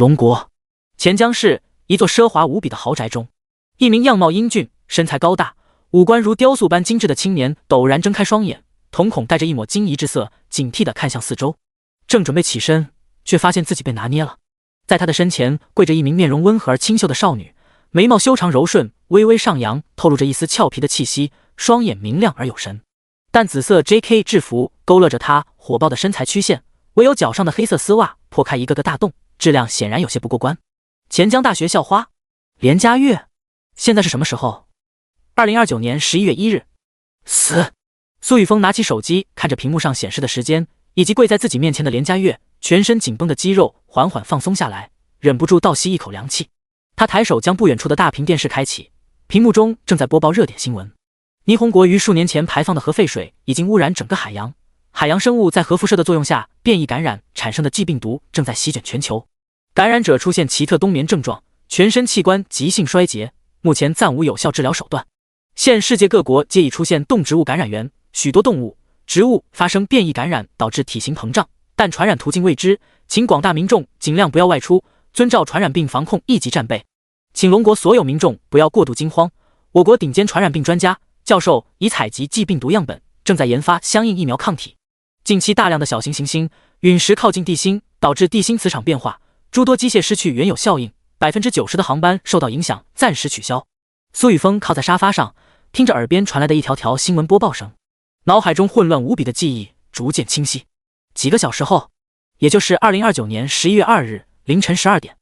龙国钱江市一座奢华无比的豪宅中，一名样貌英俊、身材高大、五官如雕塑般精致的青年陡然睁开双眼，瞳孔带着一抹惊疑之色，警惕地看向四周。正准备起身，却发现自己被拿捏了。在他的身前跪着一名面容温和而清秀的少女，眉毛修长柔顺，微微上扬，透露着一丝俏皮的气息，双眼明亮而有神。淡紫色 JK 制服勾勒着她火爆的身材曲线，唯有脚上的黑色丝袜破开一个个大洞，质量显然有些不过关。钱江大学校花连佳月，现在是什么时候？2029年11月1日。死！苏雨峰拿起手机，看着屏幕上显示的时间，以及跪在自己面前的连佳月，全身紧绷的肌肉缓缓放松下来，忍不住倒吸一口凉气。他抬手将不远处的大屏电视开启，屏幕中正在播报热点新闻。霓虹国于数年前排放的核废水已经污染整个海洋，海洋生物在核辐射的作用下变异感染产生的G病毒正在席卷全球，感染者出现奇特冬眠症状，全身器官急性衰竭，目前暂无有效治疗手段。现世界各国皆已出现动植物感染源，许多动物、植物发生变异感染，导致体型膨胀，但传染途径未知，请广大民众尽量不要外出，遵照传染病防控一级战备。请龙国所有民众不要过度惊慌，我国顶尖传染病专家教授已采集G病毒样本，正在研发相应疫苗抗体。近期大量的小型行星陨石靠近地心，导致地心磁场变化，诸多机械失去原有效应，90%的航班受到影响，暂时取消。苏雨峰靠在沙发上，听着耳边传来的一条条新闻播报声，脑海中混乱无比的记忆逐渐清晰。几个小时后，也就是2029年11月2日凌晨12点，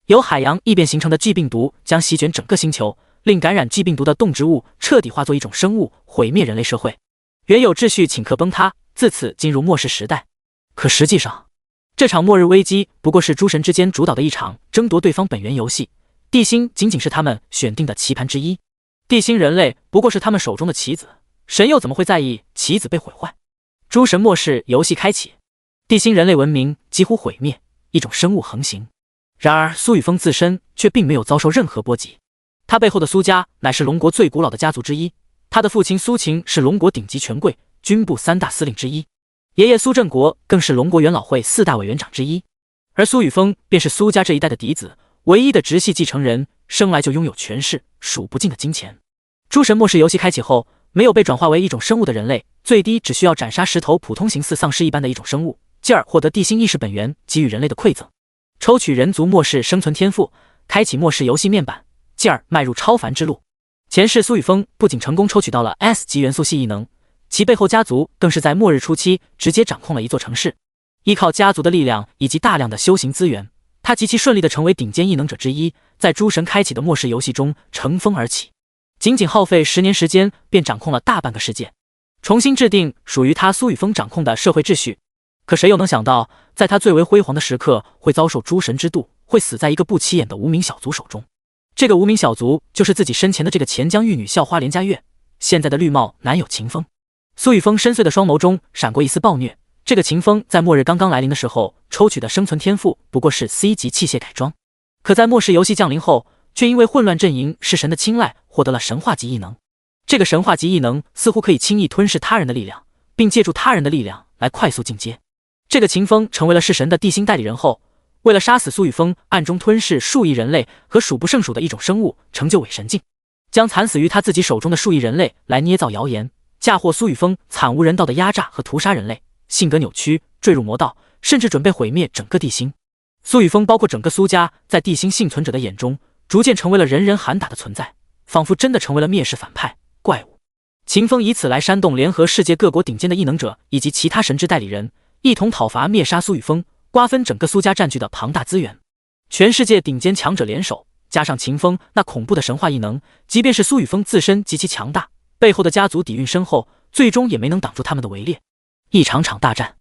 由海洋异变形成的G病毒将席卷整个星球，令感染G病毒的动植物彻底化作一种生物，毁灭人类社会，原有秩序顷刻崩塌，自此进入末世时代。可实际上，这场末日危机不过是诸神之间主导的一场争夺对方本源游戏，地心仅仅是他们选定的棋盘之一，地心人类不过是他们手中的棋子，神又怎么会在意棋子被毁坏？诸神末世游戏开启，地心人类文明几乎毁灭，一种生物横行。然而苏雨峰自身却并没有遭受任何波及，他背后的苏家乃是龙国最古老的家族之一，他的父亲苏秦是龙国顶级权贵，军部3大司令之一，爷爷苏振国更是龙国元老会4大委员长之一，而苏雨峰便是苏家这一代的嫡子，唯一的直系继承人，生来就拥有权势、数不尽的金钱。诸神末世游戏开启后，没有被转化为一种生物的人类，最低只需要斩杀10头普通形似丧尸一般的一种生物，进而获得地心意识本源给予人类的馈赠，抽取人族末世生存天赋，开启末世游戏面板，进而迈入超凡之路。前世苏雨峰不仅成功抽取到了 S 级元素系异能，其背后家族更是在末日初期直接掌控了一座城市，依靠家族的力量以及大量的修行资源，他极其顺利地成为顶尖异能者之一，在诸神开启的末世游戏中乘风而起，仅仅耗费10年时间便掌控了大半个世界，重新制定属于他苏雨峰掌控的社会秩序。可谁又能想到，在他最为辉煌的时刻会遭受诸神之妒，会死在一个不起眼的无名小卒手中。这个无名小卒就是自己身前的这个钱江玉女校花连佳月，现在的绿帽男友秦风。苏雨峰深邃的双眸中闪过一丝暴虐，这个秦风在末日刚刚来临的时候抽取的生存天赋不过是 C 级器械改装，可在末世游戏降临后，却因为混乱阵营弑神的青睐，获得了神话级异能。这个神话级异能似乎可以轻易吞噬他人的力量，并借助他人的力量来快速进阶。这个秦风成为了弑神的地心代理人后，为了杀死苏雨峰，暗中吞噬数亿人类和数不胜数的一种生物，成就伪神境，将惨死于他自己手中的数亿人类来捏造谣言，嫁祸苏雨峰惨无人道的压榨和屠杀人类，性格扭曲，坠入魔道，甚至准备毁灭整个地心。苏雨峰包括整个苏家在地心幸存者的眼中，逐渐成为了人人喊打的存在，仿佛真的成为了灭世反派怪物。秦风以此来煽动联合世界各国顶尖的异能者以及其他神之代理人，一同讨伐灭杀苏雨峰，瓜分整个苏家占据的庞大资源。全世界顶尖强者联手，加上秦风那恐怖的神话异能，即便是苏雨峰自身极其强大，背后的家族底蕴深厚，最终也没能挡住他们的围猎。一场场大战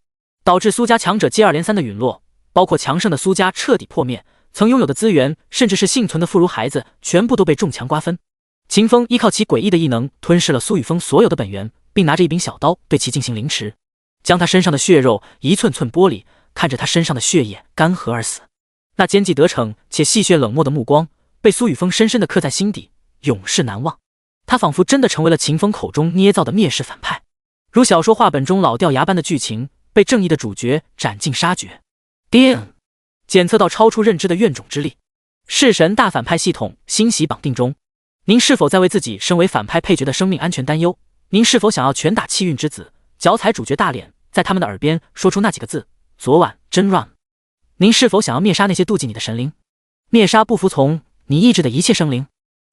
导致苏家强者接二连三的陨落，包括强盛的苏家彻底破灭，曾拥有的资源甚至是幸存的妇孺孩子全部都被重强瓜分。秦风依靠其诡异的异能吞噬了苏雨峰所有的本源，并拿着一柄小刀对其进行凌迟，将他身上的血肉一寸寸剥离，看着他身上的血液干涸而死。那奸计得逞且戏谑冷漠的目光被苏雨峰深深地刻在心底，永世难忘。他仿佛真的成为了秦风口中捏造的灭世反派，如小说画本中老掉牙般的剧情，被正义的主角斩尽杀绝。叮！检测到超出认知的怨种之力。弑神大反派系统欣喜绑定中。您是否在为自己身为反派配角的生命安全担忧？您是否想要拳打气运之子，脚踩主角大脸，在他们的耳边说出那几个字：昨晚真 run？ 您是否想要灭杀那些妒忌你的神灵，灭杀不服从你意志的一切生灵？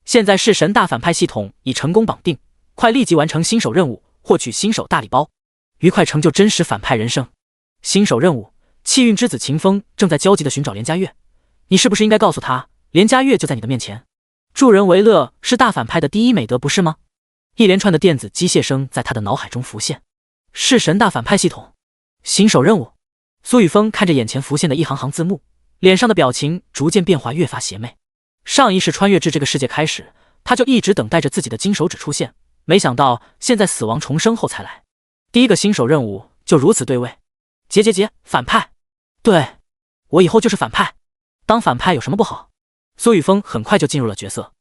现在弑神大反派系统已成功绑定，快立即完成新手任务，获取新手大礼包，愉快成就真实反派人生。新手任务：气运之子秦风正在焦急地寻找连嘉悦，你是不是应该告诉他，连嘉悦就在你的面前？助人为乐是大反派的第一美德，不是吗？一连串的电子机械声在他的脑海中浮现。弑神大反派系统新手任务。苏雨峰看着眼前浮现的一行行字幕，脸上的表情逐渐变化，越发邪魅。上一世穿越至这个世界开始，他就一直等待着自己的金手指出现，没想到现在死亡重生后才来。第一个新手任务就如此对位。反派。对，我以后就是反派。当反派有什么不好？苏雨峰很快就进入了角色。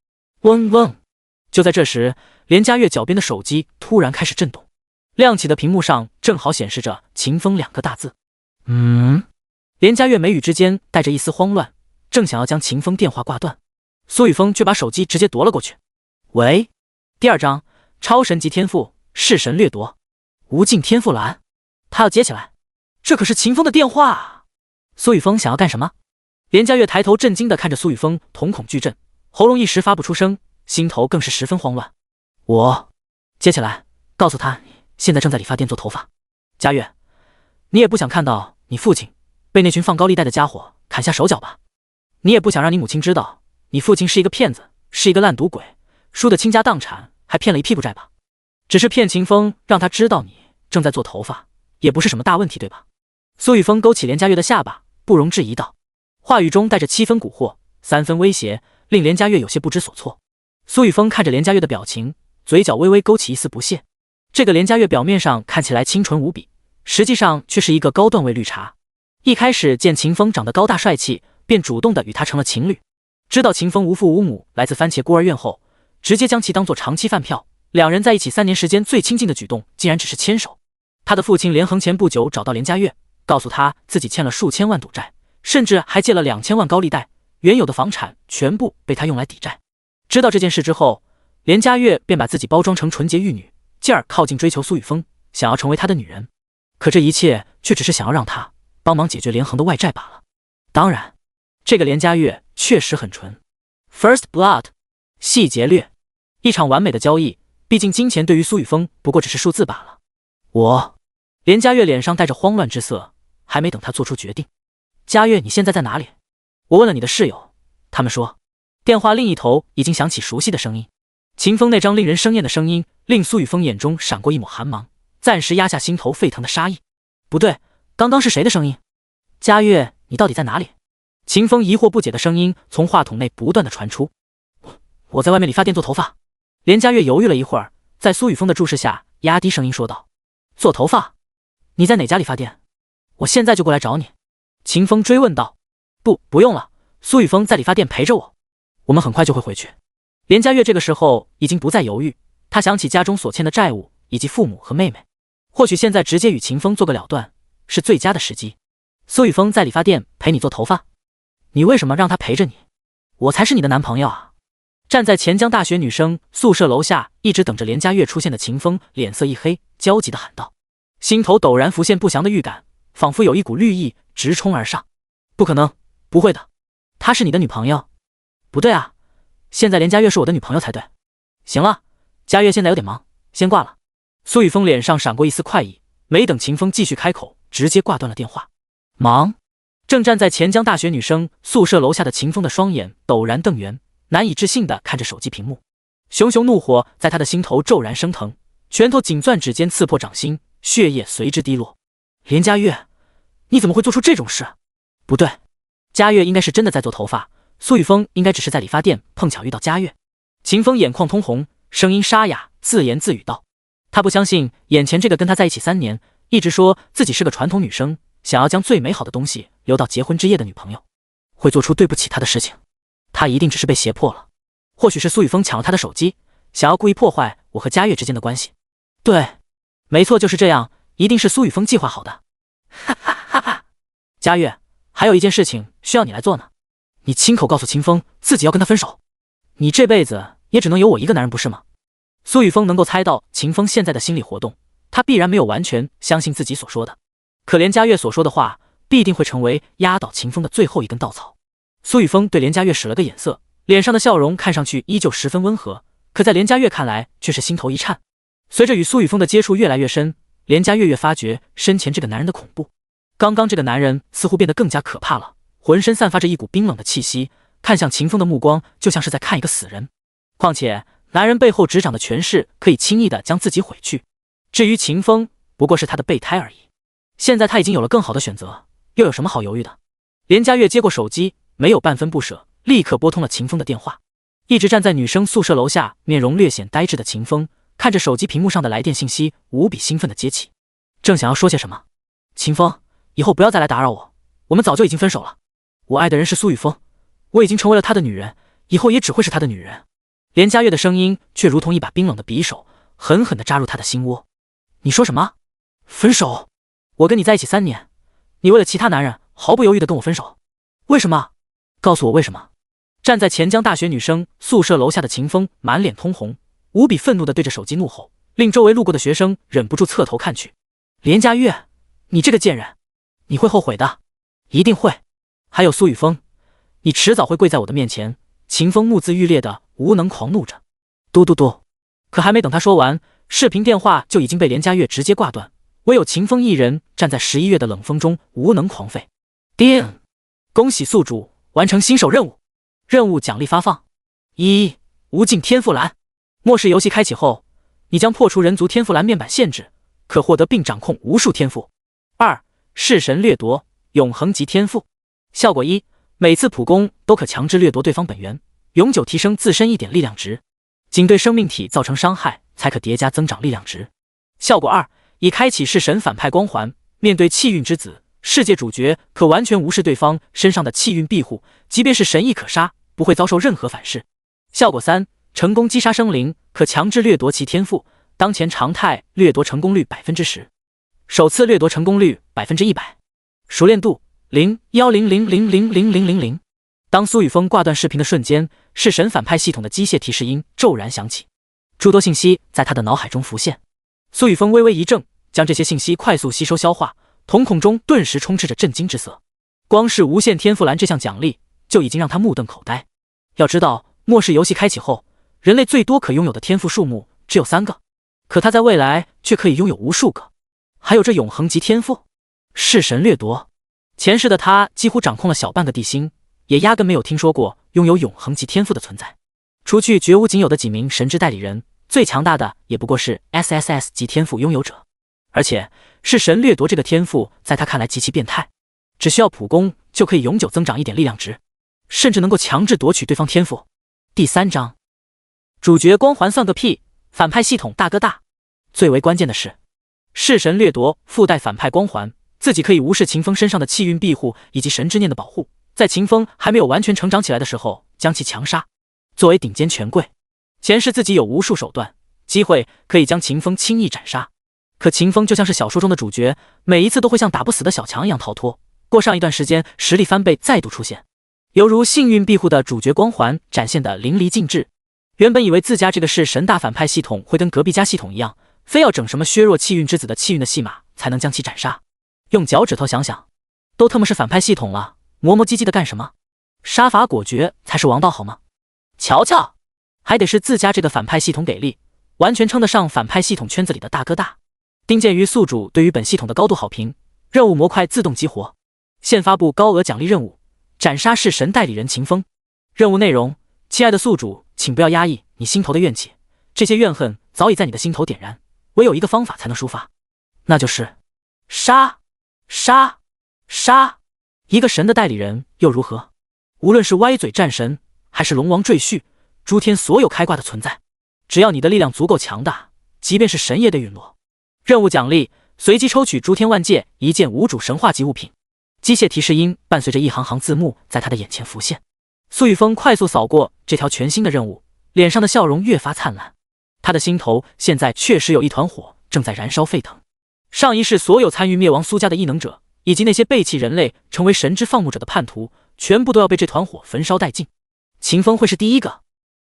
嗡嗡。就在这时，连嘉悦脚边的手机突然开始震动，亮起的屏幕上正好显示着秦风2个大字。连嘉悦眉宇之间带着一丝慌乱，正想要将秦风电话挂断，苏雨峰却把手机直接夺了过去。喂，第2章超神级天赋弑神掠夺，无尽天赋栏。他要接起来，这可是秦风的电话啊！苏雨峰想要干什么？连嘉悦抬头震惊地看着苏雨峰，瞳孔巨震，喉咙一时发不出声，心头更是十分慌乱。我接起来，告诉他现在正在理发店做头发。嘉悦，你也不想看到你父亲被那群放高利贷的家伙砍下手脚吧？你也不想让你母亲知道你父亲是一个骗子，是一个烂赌鬼，输得倾家荡产，还骗了一屁股债吧？只是骗秦风，让他知道你正在做头发，也不是什么大问题，对吧？苏雨峰勾起连嘉悦的下巴，不容置疑道，话语中带着7分蛊惑，3分威胁，令连嘉悦有些不知所措。苏雨峰看着连嘉悦的表情，嘴角微微勾起一丝不屑。这个连嘉悦表面上看起来清纯无比，实际上却是一个高段位绿茶。一开始见秦风长得高大帅气，便主动的与他成了情侣。知道秦风无父无母，来自番茄孤儿院后，直接将其当作长期饭票。两人在一起3年时间，最亲近的举动竟然只是牵手。他的父亲连横前不久找到连嘉悦，告诉他自己欠了数千万赌债，甚至还借了2000万高利贷，原有的房产全部被他用来抵债。知道这件事之后，连嘉悦便把自己包装成纯洁玉女，进而靠近追求苏雨峰，想要成为他的女人。可这一切却只是想要让他帮忙解决连横的外债罢了。当然，这个连嘉悦确实很纯。First Blood， 细节略，一场完美的交易，毕竟金钱对于苏雨峰不过只是数字罢了。连嘉悦脸上带着慌乱之色，还没等他做出决定。嘉悦，你现在在哪里？我问了你的室友，他们说。电话另一头已经响起熟悉的声音，秦风那张令人生厌的声音令苏雨峰眼中闪过一抹寒芒，暂时压下心头沸腾的杀意。不对，刚刚是谁的声音？嘉悦，你到底在哪里？秦风疑惑不解的声音从话筒内不断的传出。我在外面理发店做头发。连嘉悦犹豫了一会儿，在苏雨峰的注视下，压低声音说道：做头发？你在哪家理发店？我现在就过来找你。秦风追问道。不用了，苏雨峰在理发店陪着我，我们很快就会回去。连嘉悦这个时候已经不再犹豫，他想起家中所欠的债务以及父母和妹妹，或许现在直接与秦风做个了断是最佳的时机。苏雨峰在理发店陪你做头发？你为什么让他陪着你？我才是你的男朋友啊！站在钱江大学女生宿舍楼下一直等着连嘉悦出现的秦风脸色一黑，焦急地喊道，心头陡然浮现不祥的预感，仿佛有一股绿意直冲而上。不可能，不会的，她是你的女朋友？不对啊，现在连嘉悦是我的女朋友才对。行了，嘉悦现在有点忙，先挂了。苏雨峰脸上闪过一丝快意，没等秦风继续开口，直接挂断了电话。忙？正站在钱江大学女生宿舍楼下的秦风的双眼陡然瞪圆，难以置信地看着手机屏幕，熊熊怒火在他的心头骤然升腾，拳头紧攥指尖刺破掌心，血液随之滴落。连嘉悦，你怎么会做出这种事？不对，嘉悦应该是真的在做头发，苏雨峰应该只是在理发店碰巧遇到嘉悦。秦风眼眶通红，声音沙哑，自言自语道，他不相信眼前这个跟他在一起3年，一直说自己是个传统女生，想要将最美好的东西留到结婚之夜的女朋友，会做出对不起他的事情。他一定只是被胁迫了，或许是苏雨峰抢了他的手机，想要故意破坏我和嘉悦之间的关系。对，没错，就是这样，一定是苏雨峰计划好的。哈哈哈哈！嘉悦，还有一件事情需要你来做呢，你亲口告诉秦风自己要跟他分手。你这辈子也只能有我一个男人，不是吗？苏雨峰能够猜到秦风现在的心理活动，他必然没有完全相信自己所说的，可连佳月所说的话必定会成为压倒秦风的最后一根稻草。苏雨峰对连佳月使了个眼色，脸上的笑容看上去依旧十分温和，可在连佳月看来却是心头一颤。随着与苏雨峰的接触越来越深，连佳月越发觉身前这个男人的恐怖。刚刚这个男人似乎变得更加可怕了，浑身散发着一股冰冷的气息，看向秦风的目光就像是在看一个死人。况且男人背后执掌的权势可以轻易的将自己毁去，至于秦风不过是他的备胎而已。现在他已经有了更好的选择，又有什么好犹豫的？连佳月接过手机，没有半分不舍，立刻拨通了秦风的电话。一直站在女生宿舍楼下，面容略显呆滞的秦风看着手机屏幕上的来电信息，无比兴奋的接起，正想要说些什么。秦风，以后不要再来打扰我，我们早就已经分手了。我爱的人是苏雨峰，我已经成为了他的女人，以后也只会是他的女人。连佳月的声音却如同一把冰冷的匕首，狠狠地扎入他的心窝。你说什么？分手？我跟你在一起3年，你为了其他男人毫不犹豫地跟我分手？为什么？告诉我为什么？站在钱江大学女生宿舍楼下的秦风满脸通红，无比愤怒地对着手机怒吼，令周围路过的学生忍不住侧头看去。连佳月，你这个贱人，你会后悔的，一定会。还有苏雨峰，你迟早会跪在我的面前。秦风目眦欲裂的无能狂怒着，嘟嘟嘟。可还没等他说完，视频电话就已经被连佳月直接挂断，唯有秦风一人站在11月的冷风中无能狂吠。叮！恭喜宿主完成新手任务，任务奖励发放：1. 无尽天赋栏。末世游戏开启后，你将破除人族天赋栏面板限制，可获得并掌控无数天赋。2. 弑神掠夺永恒级天赋。效果1，每次普攻都可强制掠夺对方本源，永久提升自身1点力量值，仅对生命体造成伤害才可叠加增长力量值。效果2，已开启弑神反派光环，面对气运之子，世界主角可完全无视对方身上的气运庇护，即便是神亦可杀，不会遭受任何反噬。效果3，成功击杀生灵，可强制掠夺其天赋，当前常态掠夺成功率 10%， 首次掠夺成功率 100%， 熟练度0.1000000000。当苏雨峰挂断视频的瞬间，弑神反派系统的机械提示音骤然响起，诸多信息在他的脑海中浮现。苏雨峰微微一怔，将这些信息快速吸收消化，瞳孔中顿时充斥着震惊之色。光是无限天赋栏这项奖励就已经让他目瞪口呆。要知道，末世游戏开启后，人类最多可拥有的天赋数目只有3个，可他在未来却可以拥有无数个。还有这永恒级天赋，弑神掠夺。前世的他几乎掌控了小半个地心，也压根没有听说过拥有永恒级天赋的存在。除去绝无仅有的几名神之代理人，最强大的也不过是 SSS 级天赋拥有者。而且弑神掠夺这个天赋在他看来极其变态，只需要普攻就可以永久增长1点力量值，甚至能够强制夺取对方天赋。第3章，主角光环算个屁，反派系统大哥大。最为关键的是，弑神掠夺附带反派光环，自己可以无视秦风身上的气运庇护以及神之念的保护，在秦风还没有完全成长起来的时候将其强杀。作为顶尖权贵，前世自己有无数手段机会可以将秦风轻易斩杀，可秦风就像是小说中的主角，每一次都会像打不死的小强一样逃脱，过上一段时间实力翻倍再度出现，犹如幸运庇护的主角光环展现的淋漓尽致。原本以为自家这个是神大反派系统会跟隔壁家系统一样，非要整什么削弱气运之子的气运的戏码才能将其斩杀，用脚趾头想想，都他妈是反派系统了，磨磨唧唧的干什么？杀伐果决才是王道好吗？瞧瞧，还得是自家这个反派系统给力，完全称得上反派系统圈子里的大哥大。丁鉴于宿主对于本系统的高度好评，任务模块自动激活，现发布高额奖励任务，斩杀弑神代理人秦风。任务内容：亲爱的宿主，请不要压抑你心头的怨气，这些怨恨早已在你的心头点燃，唯有一个方法才能抒发，那就是杀杀杀。一个神的代理人又如何？无论是歪嘴战神还是龙王赘婿，诸天所有开挂的存在，只要你的力量足够强大，即便是神也得陨落。任务奖励：随机抽取诸天万界一件无主神话级物品。机械提示音伴随着一行行字幕在他的眼前浮现。苏雨峰快速扫过这条全新的任务，脸上的笑容越发灿烂。他的心头现在确实有一团火正在燃烧沸腾。上一世所有参与灭亡苏家的异能者，以及那些背弃人类成为神之放牧者的叛徒，全部都要被这团火焚烧殆尽。秦风会是第一个。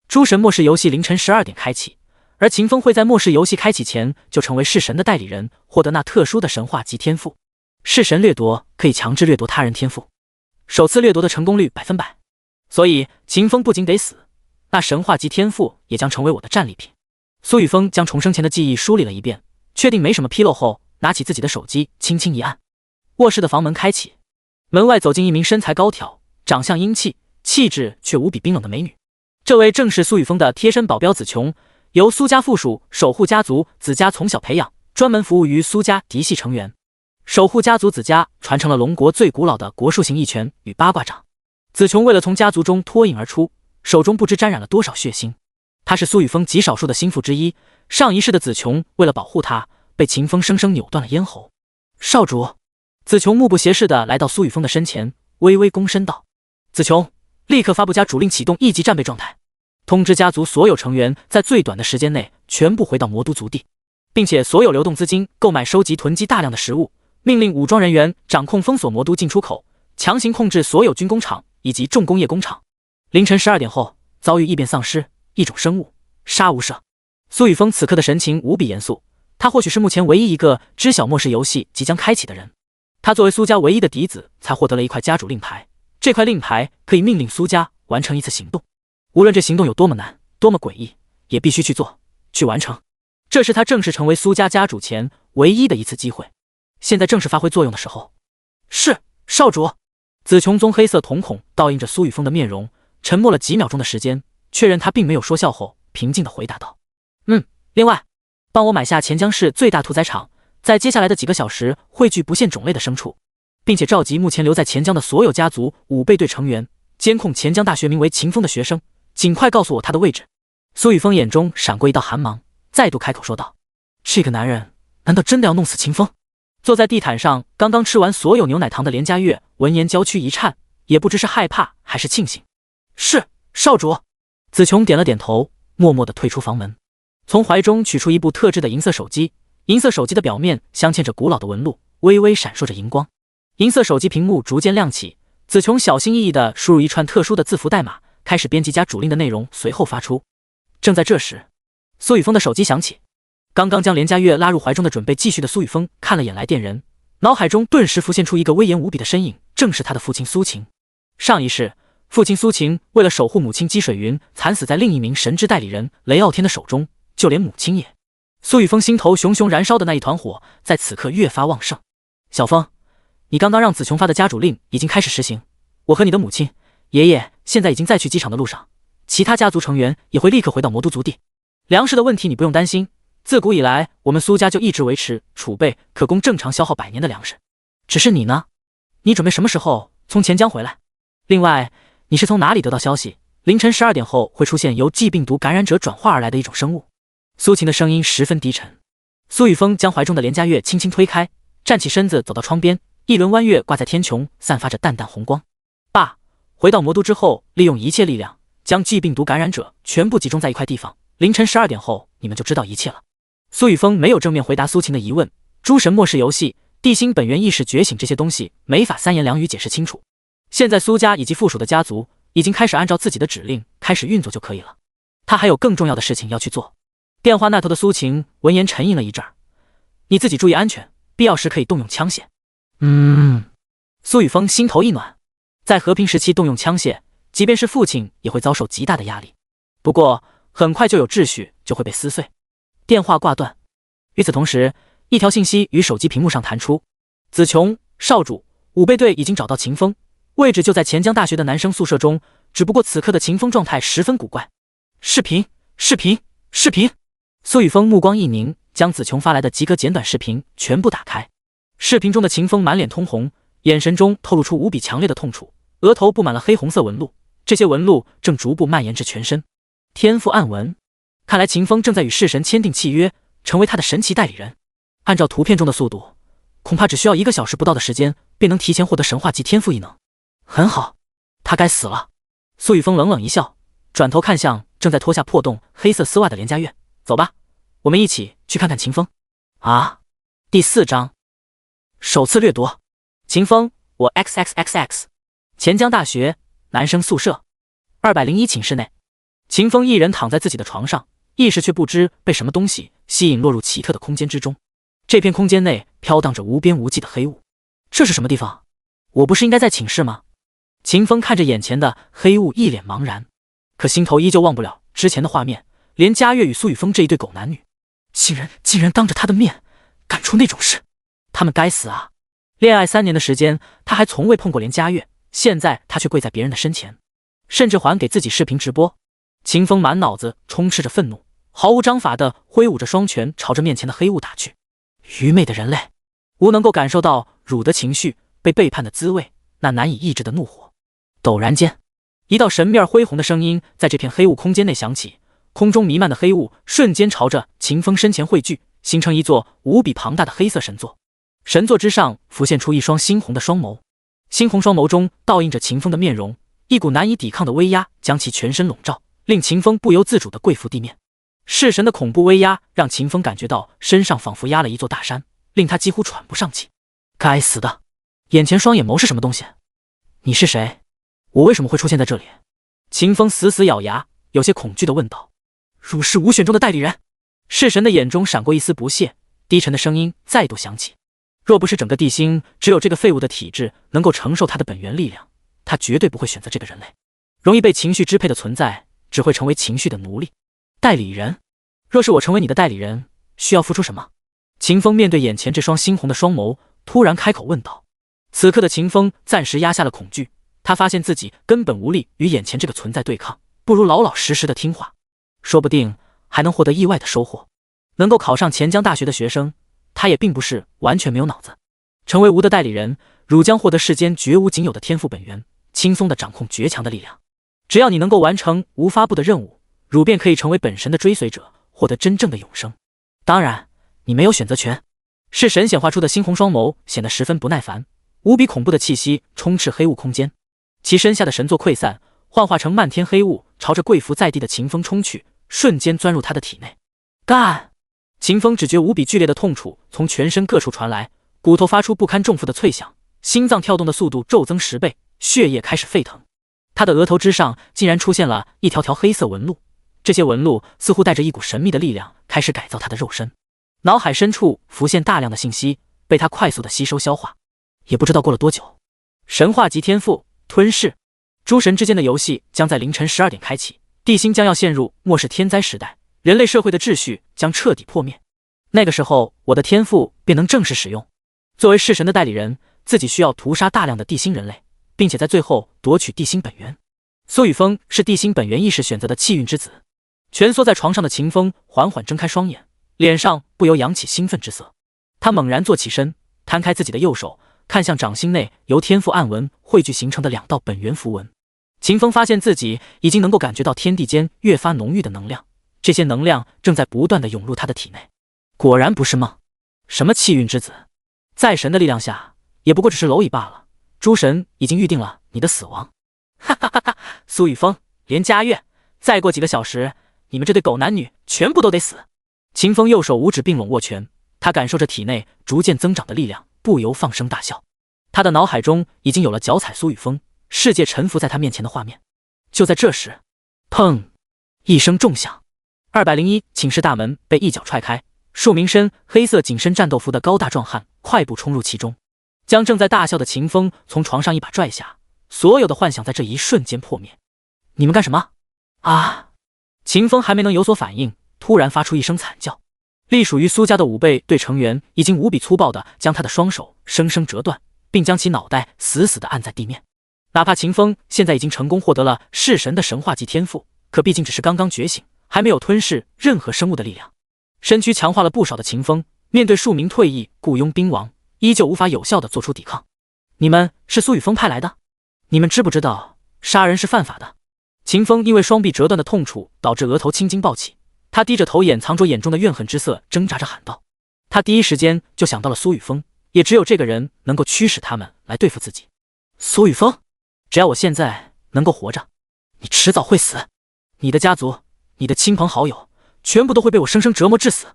诸神末世游戏凌晨12点开启，而秦风会在末世游戏开启前就成为弑神的代理人，获得那特殊的神话及天赋。弑神掠夺可以强制掠夺他人天赋，首次掠夺的成功率100%，所以秦风不仅得死，那神话及天赋也将成为我的战利品。苏雨峰将重生前的记忆梳理了一遍，确定没什么纰漏后，拿起自己的手机轻轻一按，卧室的房门开启，门外走进一名身材高挑、长相英气、气质却无比冰冷的美女。这位正是苏雨峰的贴身保镖子琼，由苏家附属守护家族子家从小培养，专门服务于苏家嫡系成员。守护家族子家传承了龙国最古老的国术型一拳与八卦掌。子琼为了从家族中脱颖而出，手中不知沾染了多少血腥。她是苏雨峰极少数的心腹之一，上一世的子琼为了保护她，被秦风生生扭断了咽喉。少主，子琼目不斜视地来到苏雨峰的身前，微微躬身道：“子琼，立刻发布家主令，启动1级战备状态，通知家族所有成员在最短的时间内全部回到魔都族地，并且所有流动资金购买、收集、囤积大量的食物。命令武装人员掌控封锁魔都进出口，强行控制所有军工厂以及重工业工厂。凌晨12点后遭遇异变丧尸，一种生物，杀无赦。”苏雨峰此刻的神情无比严肃，他或许是目前唯一一个知晓末世游戏即将开启的人。他作为苏家唯一的嫡子，才获得了一块家主令牌。这块令牌可以命令苏家完成一次行动，无论这行动有多么难、多么诡异，也必须去做、去完成。这是他正式成为苏家家主前唯一的一次机会，现在正是发挥作用的时候。是，少主。紫琼棕黑色瞳孔倒映着苏雨峰的面容，沉默了几秒钟的时间，确认他并没有说笑后，平静地回答道：“另外，帮我买下钱江市最大屠宰场，在接下来的几个小时汇聚不限种类的牲畜，并且召集目前留在钱江的所有家族武备队成员，监控钱江大学名为秦风的学生，尽快告诉我他的位置。”苏雨峰眼中闪过一道寒芒，再度开口说道：“这个男人难道真的要弄死秦风？”坐在地毯上刚刚吃完所有牛奶糖的连佳月闻言娇躯一颤，也不知是害怕还是庆幸。“是，少主。”子琼点了点头，默默地退出房门，从怀中取出一部特制的银色手机。银色手机的表面镶嵌着古老的纹路，微微闪烁着荧光。银色手机屏幕逐渐亮起，子琼小心翼翼地输入一串特殊的字符代码，开始编辑家主令的内容，随后发出。正在这时，苏雨峰的手机响起。刚刚将连佳月拉入怀中的准备继续的苏雨峰看了眼来电人，脑海中顿时浮现出一个威严无比的身影，正是他的父亲苏晴。上一世，父亲苏晴为了守护母亲姬水云，惨死在另一名神之代理人雷傲天的手中，就连母亲也。苏雨峰心头熊熊燃烧的那一团火，在此刻越发旺盛。小峰，你刚刚让子琼发的家主令已经开始实行，我和你的母亲、爷爷现在已经在去机场的路上，其他家族成员也会立刻回到魔都族地。粮食的问题你不用担心，自古以来我们苏家就一直维持储备可供正常消耗100年的粮食。只是你呢？你准备什么时候从钱江回来？另外，你是从哪里得到消息，凌晨12点后会出现由G病毒感染者转化而来的一种生物？苏晴的声音十分低沉。苏雨峰将怀中的连佳月轻轻推开，站起身子走到窗边，一轮弯月挂在天穹，散发着淡淡红光。爸，回到魔都之后，利用一切力量将G病毒感染者全部集中在一块地方，凌晨12点后你们就知道一切了。苏雨峰没有正面回答苏晴的疑问，诸神末世游戏、地心本源意识觉醒这些东西没法三言两语解释清楚。现在苏家以及附属的家族已经开始按照自己的指令开始运作就可以了，他还有更重要的事情要去做。电话那头的苏晴闻言沉吟了一阵儿：“你自己注意安全，必要时可以动用枪械。”苏雨峰心头一暖，在和平时期动用枪械，即便是父亲也会遭受极大的压力。不过很快就有秩序就会被撕碎。电话挂断。与此同时，一条信息于手机屏幕上弹出：“子琼，少主，武备队已经找到秦风，位置就在钱江大学的男生宿舍中，只不过此刻的秦风状态十分古怪。”视频。苏雨峰目光一凝，将子琼发来的几个简短视频全部打开。视频中的秦风满脸通红，眼神中透露出无比强烈的痛楚，额头布满了黑红色纹路，这些纹路正逐步蔓延至全身。天赋暗纹，看来秦风正在与弑神签订契约，成为他的神奇代理人。按照图片中的速度，恐怕只需要1个小时不到的时间，便能提前获得神话级天赋异能。很好，他该死了。苏雨峰冷冷一笑，转头看向正在脱下破洞黑色丝袜的连佳月：“走吧，我们一起去看看秦风。”啊，第4章，首次掠夺。秦风，我 XXXX。钱江大学男生宿舍201寝室内，秦风一人躺在自己的床上，意识却不知被什么东西吸引，落入奇特的空间之中。这片空间内飘荡着无边无际的黑雾，这是什么地方？我不是应该在寝室吗？秦风看着眼前的黑雾，一脸茫然，可心头依旧忘不了之前的画面，连佳悦与苏雨峰这一对狗男女，竟然当着他的面干出那种事，他们该死啊！恋爱3年的时间，他还从未碰过连佳悦，现在他却跪在别人的身前，甚至还给自己视频直播。秦风满脑子充斥着愤怒，毫无章法地挥舞着双拳，朝着面前的黑雾打去。愚昧的人类，无能够感受到辱的情绪，被背叛的滋味，那难以抑制的怒火。陡然间，一道神秘而恢宏的声音在这片黑雾空间内响起，空中弥漫的黑雾瞬间朝着秦风身前汇聚，形成一座无比庞大的黑色神座。神座之上浮现出一双猩红的双眸，猩红双眸中倒映着秦风的面容，一股难以抵抗的威压将其全身笼罩，令秦风不由自主地跪伏地面。弑神的恐怖威压让秦风感觉到身上仿佛压了一座大山，令他几乎喘不上气。该死的，眼前双眼眸是什么东西？你是谁？我为什么会出现在这里？秦风死死咬牙，有些恐惧地问道。汝是无选中的代理人。弑神的眼中闪过一丝不屑，低沉的声音再度响起。若不是整个地心只有这个废物的体质能够承受他的本源力量，他绝对不会选择这个人类。容易被情绪支配的存在，只会成为情绪的奴隶。代理人，若是我成为你的代理人，需要付出什么？秦风面对眼前这双猩红的双眸，突然开口问道。此刻的秦风暂时压下了恐惧，他发现自己根本无力与眼前这个存在对抗，不如老老实实的听话，说不定还能获得意外的收获。能够考上钱江大学的学生，他也并不是完全没有脑子。成为吴的代理人，汝将获得世间绝无仅有的天赋本源，轻松地掌控绝强的力量。只要你能够完成吴发布的任务，汝便可以成为本神的追随者，获得真正的永生。当然，你没有选择权。是神显化出的猩红双眸显得十分不耐烦，无比恐怖的气息充斥黑雾空间。其身下的神座溃散，幻化成漫天黑雾，朝着跪伏在地的秦风冲去，瞬间钻入他的体内。干！秦风只觉无比剧烈的痛楚从全身各处传来，骨头发出不堪重负的脆响，心脏跳动的速度骤增10倍，血液开始沸腾。他的额头之上竟然出现了一条条黑色纹路，这些纹路似乎带着一股神秘的力量，开始改造他的肉身。脑海深处浮现大量的信息，被他快速的吸收消化。也不知道过了多久，神话级天赋吞噬，诸神之间的游戏将在凌晨12点开启，地心将要陷入末世天灾时代，人类社会的秩序将彻底破灭。那个时候，我的天赋便能正式使用。作为弑神的代理人，自己需要屠杀大量的地心人类，并且在最后夺取地心本源。苏雨峰是地心本源意识选择的气运之子。蜷缩在床上的秦风缓缓睁开双眼，脸上不由扬起兴奋之色。他猛然坐起身，摊开自己的右手，看向掌心内由天赋暗纹汇聚形成的2道本源符文。秦风发现自己已经能够感觉到天地间越发浓郁的能量，这些能量正在不断地涌入他的体内。果然不是梦，什么气运之子，在神的力量下也不过只是蝼蚁罢了。诸神已经预定了你的死亡。哈哈哈哈！苏雨峰，连佳悦，再过几个小时，你们这对狗男女全部都得死。秦风右手五指并拢握拳，他感受着体内逐渐增长的力量，不由放声大笑。他的脑海中已经有了脚踩苏雨峰，世界臣服在他面前的画面。就在这时，砰！一声重响，201寝室大门被一脚踹开，数名身黑色紧身战斗服的高大壮汉快步冲入其中，将正在大笑的秦风从床上一把拽下，所有的幻想在这一瞬间破灭。你们干什么？啊！秦风还没能有所反应，突然发出一声惨叫。隶属于苏家的5倍队成员已经无比粗暴地将他的双手生生折断，并将其脑袋死死地按在地面。哪怕秦风现在已经成功获得了弑神的神话级天赋，可毕竟只是刚刚觉醒，还没有吞噬任何生物的力量。身躯强化了不少的秦风，面对数名退役雇佣兵王，依旧无法有效地做出抵抗。你们是苏雨峰派来的？你们知不知道杀人是犯法的？秦风因为双臂折断的痛楚导致额头青筋暴起，他低着头，掩藏着眼中的怨恨之色，挣扎着喊道。他第一时间就想到了苏雨峰，也只有这个人能够驱使他们来对付自己。苏雨峰，只要我现在能够活着，你迟早会死。你的家族，你的亲朋好友，全部都会被我生生折磨致死。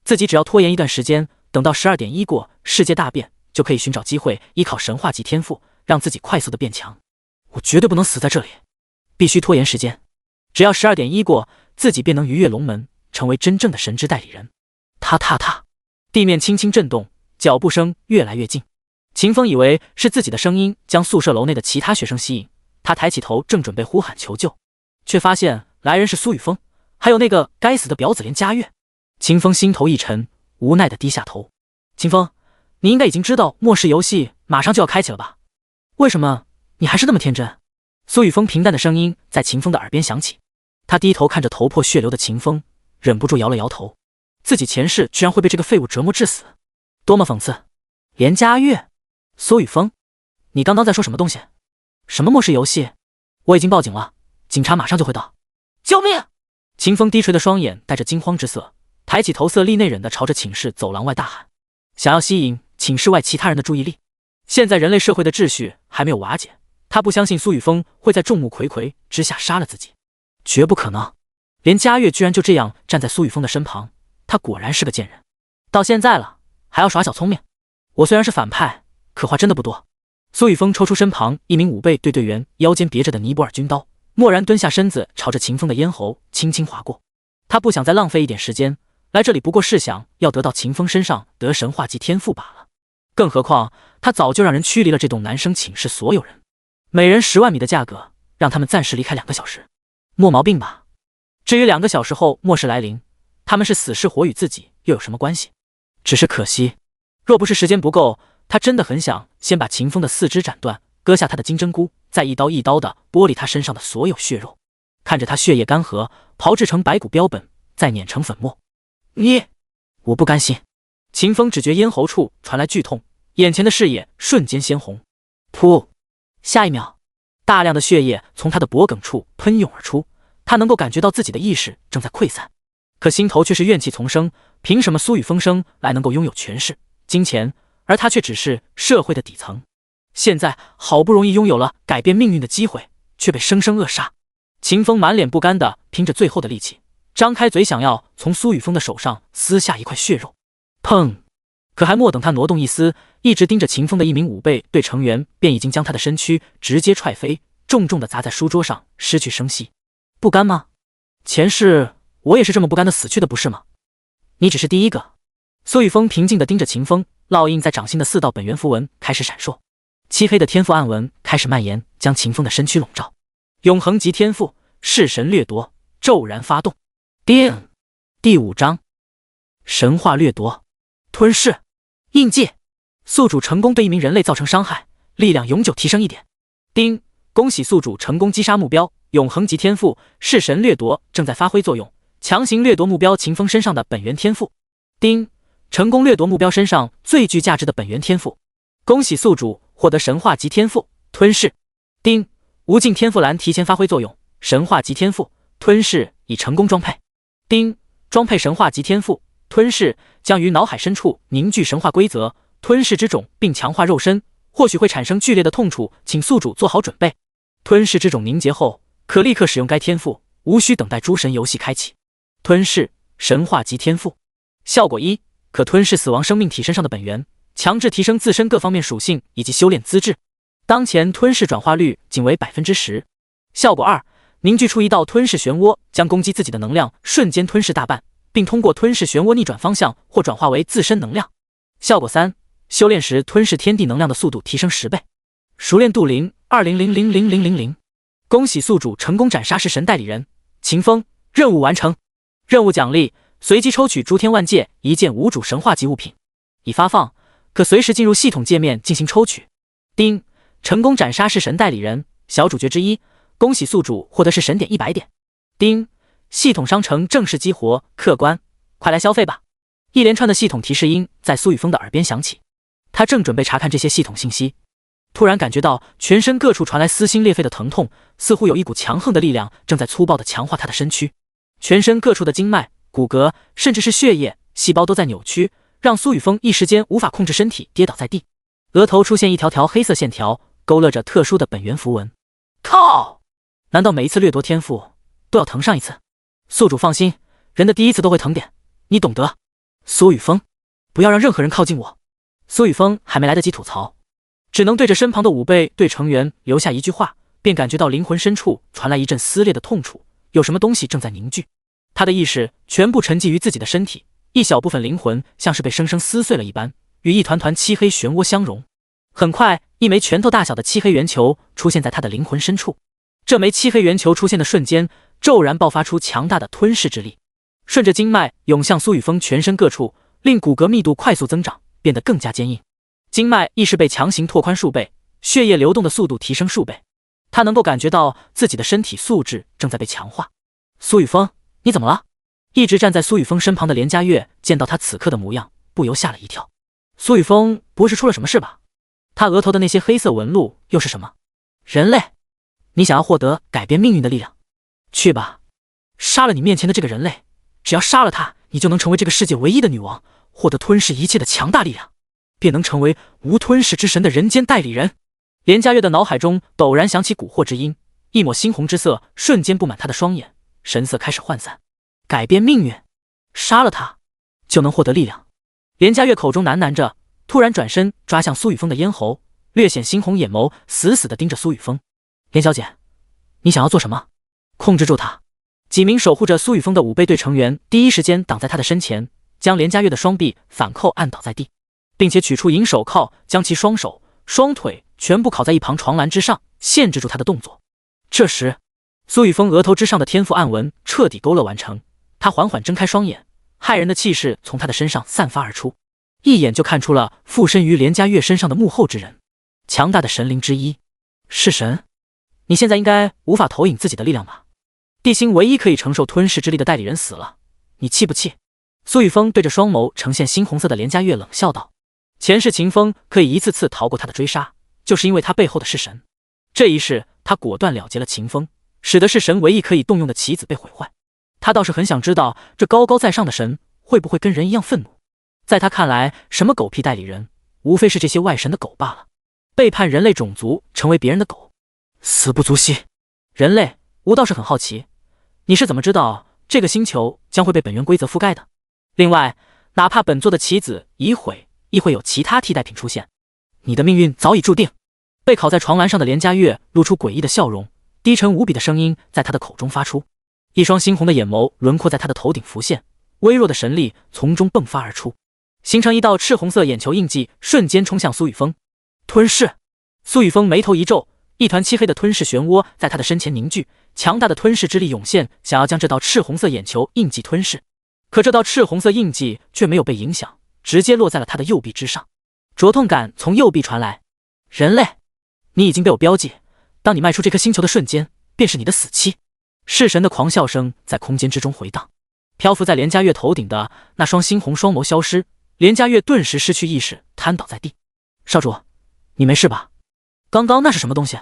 自己只要拖延一段时间，等到12点1过，世界大变，就可以寻找机会，依靠神话级天赋，让自己快速的变强。我绝对不能死在这里，必须拖延时间。只要12点1过，自己便能逾越龙门，成为真正的神之代理人。踏踏踏，地面轻轻震动，脚步声越来越近。秦风以为是自己的声音将宿舍楼内的其他学生吸引，他抬起头正准备呼喊求救，却发现来人是苏雨峰，还有那个该死的婊子连佳月。秦风心头一沉，无奈的低下头。秦风，你应该已经知道末世游戏马上就要开启了吧？为什么你还是那么天真？苏雨峰平淡的声音在秦风的耳边响起。他低头看着头破血流的秦风，忍不住摇了摇头。自己前世居然会被这个废物折磨致死，多么讽刺！连佳月，苏雨峰，你刚刚在说什么东西？什么末世游戏？我已经报警了，警察马上就会到。救命！秦风低垂的双眼带着惊慌之色，抬起头，色厉内荏地朝着寝室走廊外大喊，想要吸引寝室外其他人的注意力。现在人类社会的秩序还没有瓦解，他不相信苏雨峰会在众目睽睽之下杀了自己，绝不可能。连佳月居然就这样站在苏雨峰的身旁，他果然是个贱人。到现在了，还要耍小聪明？我虽然是反派，可话真的不多。苏雨峰抽出身旁一名武备队队员腰间别着的尼泊尔军刀，蓦然蹲下身子，朝着秦风的咽喉轻轻划过。他不想再浪费一点时间，来这里不过是想要得到秦风身上得神话级天赋罢了。更何况他早就让人驱离了这栋男生寝室所有人，每人10万米的价格，让他们暂时离开2个小时，没毛病吧？至于2个小时后末世来临，他们是死是活与自己又有什么关系？只是可惜，若不是时间不够，他真的很想先把秦风的4肢斩断，割下他的金针菇，再一刀一刀的剥离他身上的所有血肉，看着他血液干涸，炮制成白骨标本，再碾成粉末。我不甘心！秦风只觉咽喉处传来剧痛，眼前的视野瞬间鲜红。噗！下一秒，大量的血液从他的脖颈处喷涌而出，他能够感觉到自己的意识正在溃散，可心头却是怨气丛生。凭什么苏雨峰生来能够拥有权势、金钱，而他却只是社会的底层？现在好不容易拥有了改变命运的机会，却被生生扼杀。秦风满脸不甘的拼着最后的力气，张开嘴想要从苏雨峰的手上撕下一块血肉。砰！可还没等他挪动一丝，一直盯着秦风的一名武备队成员便已经将他的身躯直接踹飞，重重的砸在书桌上，失去声息。不甘吗？前世我也是这么不甘的死去的，不是吗？你只是第一个。苏雨峰平静地盯着秦风，烙印在掌心的4道本源符文开始闪烁，漆黑的天赋暗纹开始蔓延，将秦风的身躯笼罩。永恒级天赋弑神掠夺骤然发动。叮！第5章神话掠夺。吞噬印记，宿主成功对一名人类造成伤害，力量永久提升1点。叮！恭喜宿主成功击杀目标，永恒级天赋弑神掠夺正在发挥作用，强行掠夺目标秦风身上的本源天赋。叮！成功掠夺目标身上最具价值的本源天赋，恭喜宿主获得神话级天赋吞噬。叮！无尽天赋栏提前发挥作用，神话级天赋吞噬已成功装配。叮！装配神话级天赋吞噬将于脑海深处凝聚神话规则，吞噬之种并强化肉身，或许会产生剧烈的痛楚，请宿主做好准备。吞噬之种凝结后，可立刻使用该天赋，无需等待诸神游戏开启。吞噬神话级天赋效果1，可吞噬死亡生命体身上的本源，强制提升自身各方面属性以及修炼资质。当前吞噬转化率仅为 10%。效果2，凝聚出一道吞噬漩涡，将攻击自己的能量瞬间吞噬大半，并通过吞噬漩涡逆转方向或转化为自身能量。效果3，修炼时吞噬天地能量的速度提升10倍。熟练度零200000000。恭喜宿主成功斩杀弑神代理人秦风，任务完成。任务奖励：随机抽取诸天万界1件无主神话级物品，已发放，可随时进入系统界面进行抽取。叮！成功斩杀弑神代理人小主角之一，恭喜宿主获得弑神点100点。叮！系统商城正式激活，客官，快来消费吧！一连串的系统提示音在苏雨峰的耳边响起，他正准备查看这些系统信息，突然感觉到全身各处传来撕心裂肺的疼痛，似乎有一股强横的力量正在粗暴地强化他的身躯，全身各处的经脉、骨骼，甚至是血液、细胞都在扭曲，让苏雨峰一时间无法控制身体，跌倒在地。额头出现一条条黑色线条，勾勒着特殊的本源符文。靠！难道每一次掠夺天赋都要疼上一次？宿主放心，人的第一次都会疼点，你懂得。苏雨峰，不要让任何人靠近我。苏雨峰还没来得及吐槽，只能对着身旁的武备队成员留下一句话，便感觉到灵魂深处传来一阵撕裂的痛楚，有什么东西正在凝聚。他的意识全部沉寂于自己的身体，一小部分灵魂像是被生生撕碎了一般，与一团团漆黑漩涡相融。很快，一枚拳头大小的漆黑圆球出现在他的灵魂深处。这枚漆黑圆球出现的瞬间，骤然爆发出强大的吞噬之力，顺着经脉涌向苏雨峰全身各处，令骨骼密度快速增长，变得更加坚硬。经脉亦是被强行拓宽数倍，血液流动的速度提升数倍。他能够感觉到自己的身体素质正在被强化。苏雨峰，你怎么了？一直站在苏雨峰身旁的连佳月见到他此刻的模样，不由吓了一跳。苏雨峰不是出了什么事吧？他额头的那些黑色纹路又是什么？人类，你想要获得改变命运的力量？去吧，杀了你面前的这个人类，只要杀了他，你就能成为这个世界唯一的女王，获得吞噬一切的强大力量，便能成为无吞噬之神的人间代理人。连佳月的脑海中陡然响起蛊惑之音，一抹猩红之色瞬间布满他的双眼，神色开始涣散。改变命运，杀了他就能获得力量。连佳月口中喃喃着，突然转身抓向苏雨峰的咽喉，略显猩红眼眸死死地盯着苏雨峰。连小姐，你想要做什么？控制住他！几名守护着苏雨峰的武备队成员第一时间挡在他的身前，将连佳月的双臂反扣按倒在地，并且取出银手铐，将其双手、双腿全部铐在一旁床栏之上，限制住他的动作。这时，苏雨峰额头之上的天赋暗纹彻底勾勒完成，他缓缓睁开双眼，骇人的气势从他的身上散发而出，一眼就看出了附身于连佳月身上的幕后之人，强大的神灵之一，是神。你现在应该无法投影自己的力量吧？地心唯一可以承受吞噬之力的代理人死了，你气不气？苏雨峰对着双眸呈现猩红色的连佳月冷笑道。前世秦风可以一次次逃过他的追杀，就是因为他背后的是神。这一世，他果断了结了秦风，使得是神唯一可以动用的棋子被毁坏。他倒是很想知道，这高高在上的神会不会跟人一样愤怒？在他看来，什么狗屁代理人，无非是这些外神的狗罢了，背叛人类种族，成为别人的狗，死不足惜。人类，吾倒是很好奇，你是怎么知道这个星球将会被本源规则覆盖的？另外，哪怕本座的棋子已毁，亦会有其他替代品出现。你的命运早已注定。被铐在床栏上的连佳月露出诡异的笑容，低沉无比的声音在他的口中发出，一双猩红的眼眸轮廓在他的头顶浮现，微弱的神力从中迸发而出，形成一道赤红色眼球印记，瞬间冲向苏雨峰。吞噬！苏雨峰眉头一皱，一团漆黑的吞噬漩涡在他的身前凝聚，强大的吞噬之力涌现，想要将这道赤红色眼球印记吞噬。可这道赤红色印记却没有被影响，直接落在了他的右臂之上。灼痛感从右臂传来。人类，你已经被我标记，当你迈出这颗星球的瞬间，便是你的死期。弑神的狂笑声在空间之中回荡，漂浮在连佳月头顶的那双猩红双眸消失，连佳月顿时失去意识，瘫倒在地。少主，你没事吧？刚刚那是什么东西？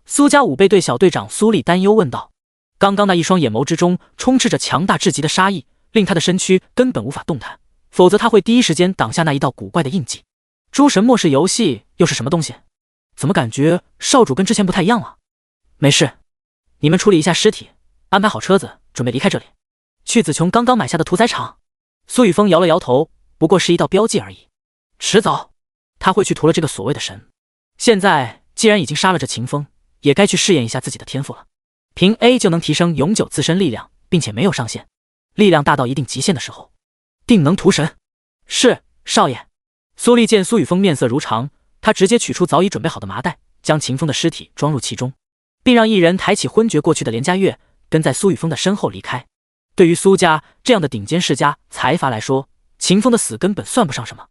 苏家武备队小队长苏丽担忧问道。刚刚那一双眼眸之中充斥着强大至极的杀意，令他的身躯根本无法动弹，否则他会第一时间挡下那一道古怪的印记。诸神末世游戏又是什么东西？怎么感觉少主跟之前不太一样了？没事，你们处理一下尸体，安排好车子，准备离开这里，去子琼刚刚买下的屠宰场。苏雨峰摇了摇头，不过是一道标记而已，迟早他会去屠了这个所谓的神。现在既然已经杀了这秦风，也该去试验一下自己的天赋了。凭 A 就能提升永久自身力量，并且没有上限，力量大到一定极限的时候，定能屠神。是，少爷。苏丽见苏雨峰面色如常，他直接取出早已准备好的麻袋，将秦风的尸体装入其中，并让一人抬起昏厥过去的连佳月，跟在苏雨峰的身后离开。对于苏家这样的顶尖世家财阀来说，秦风的死根本算不上什么，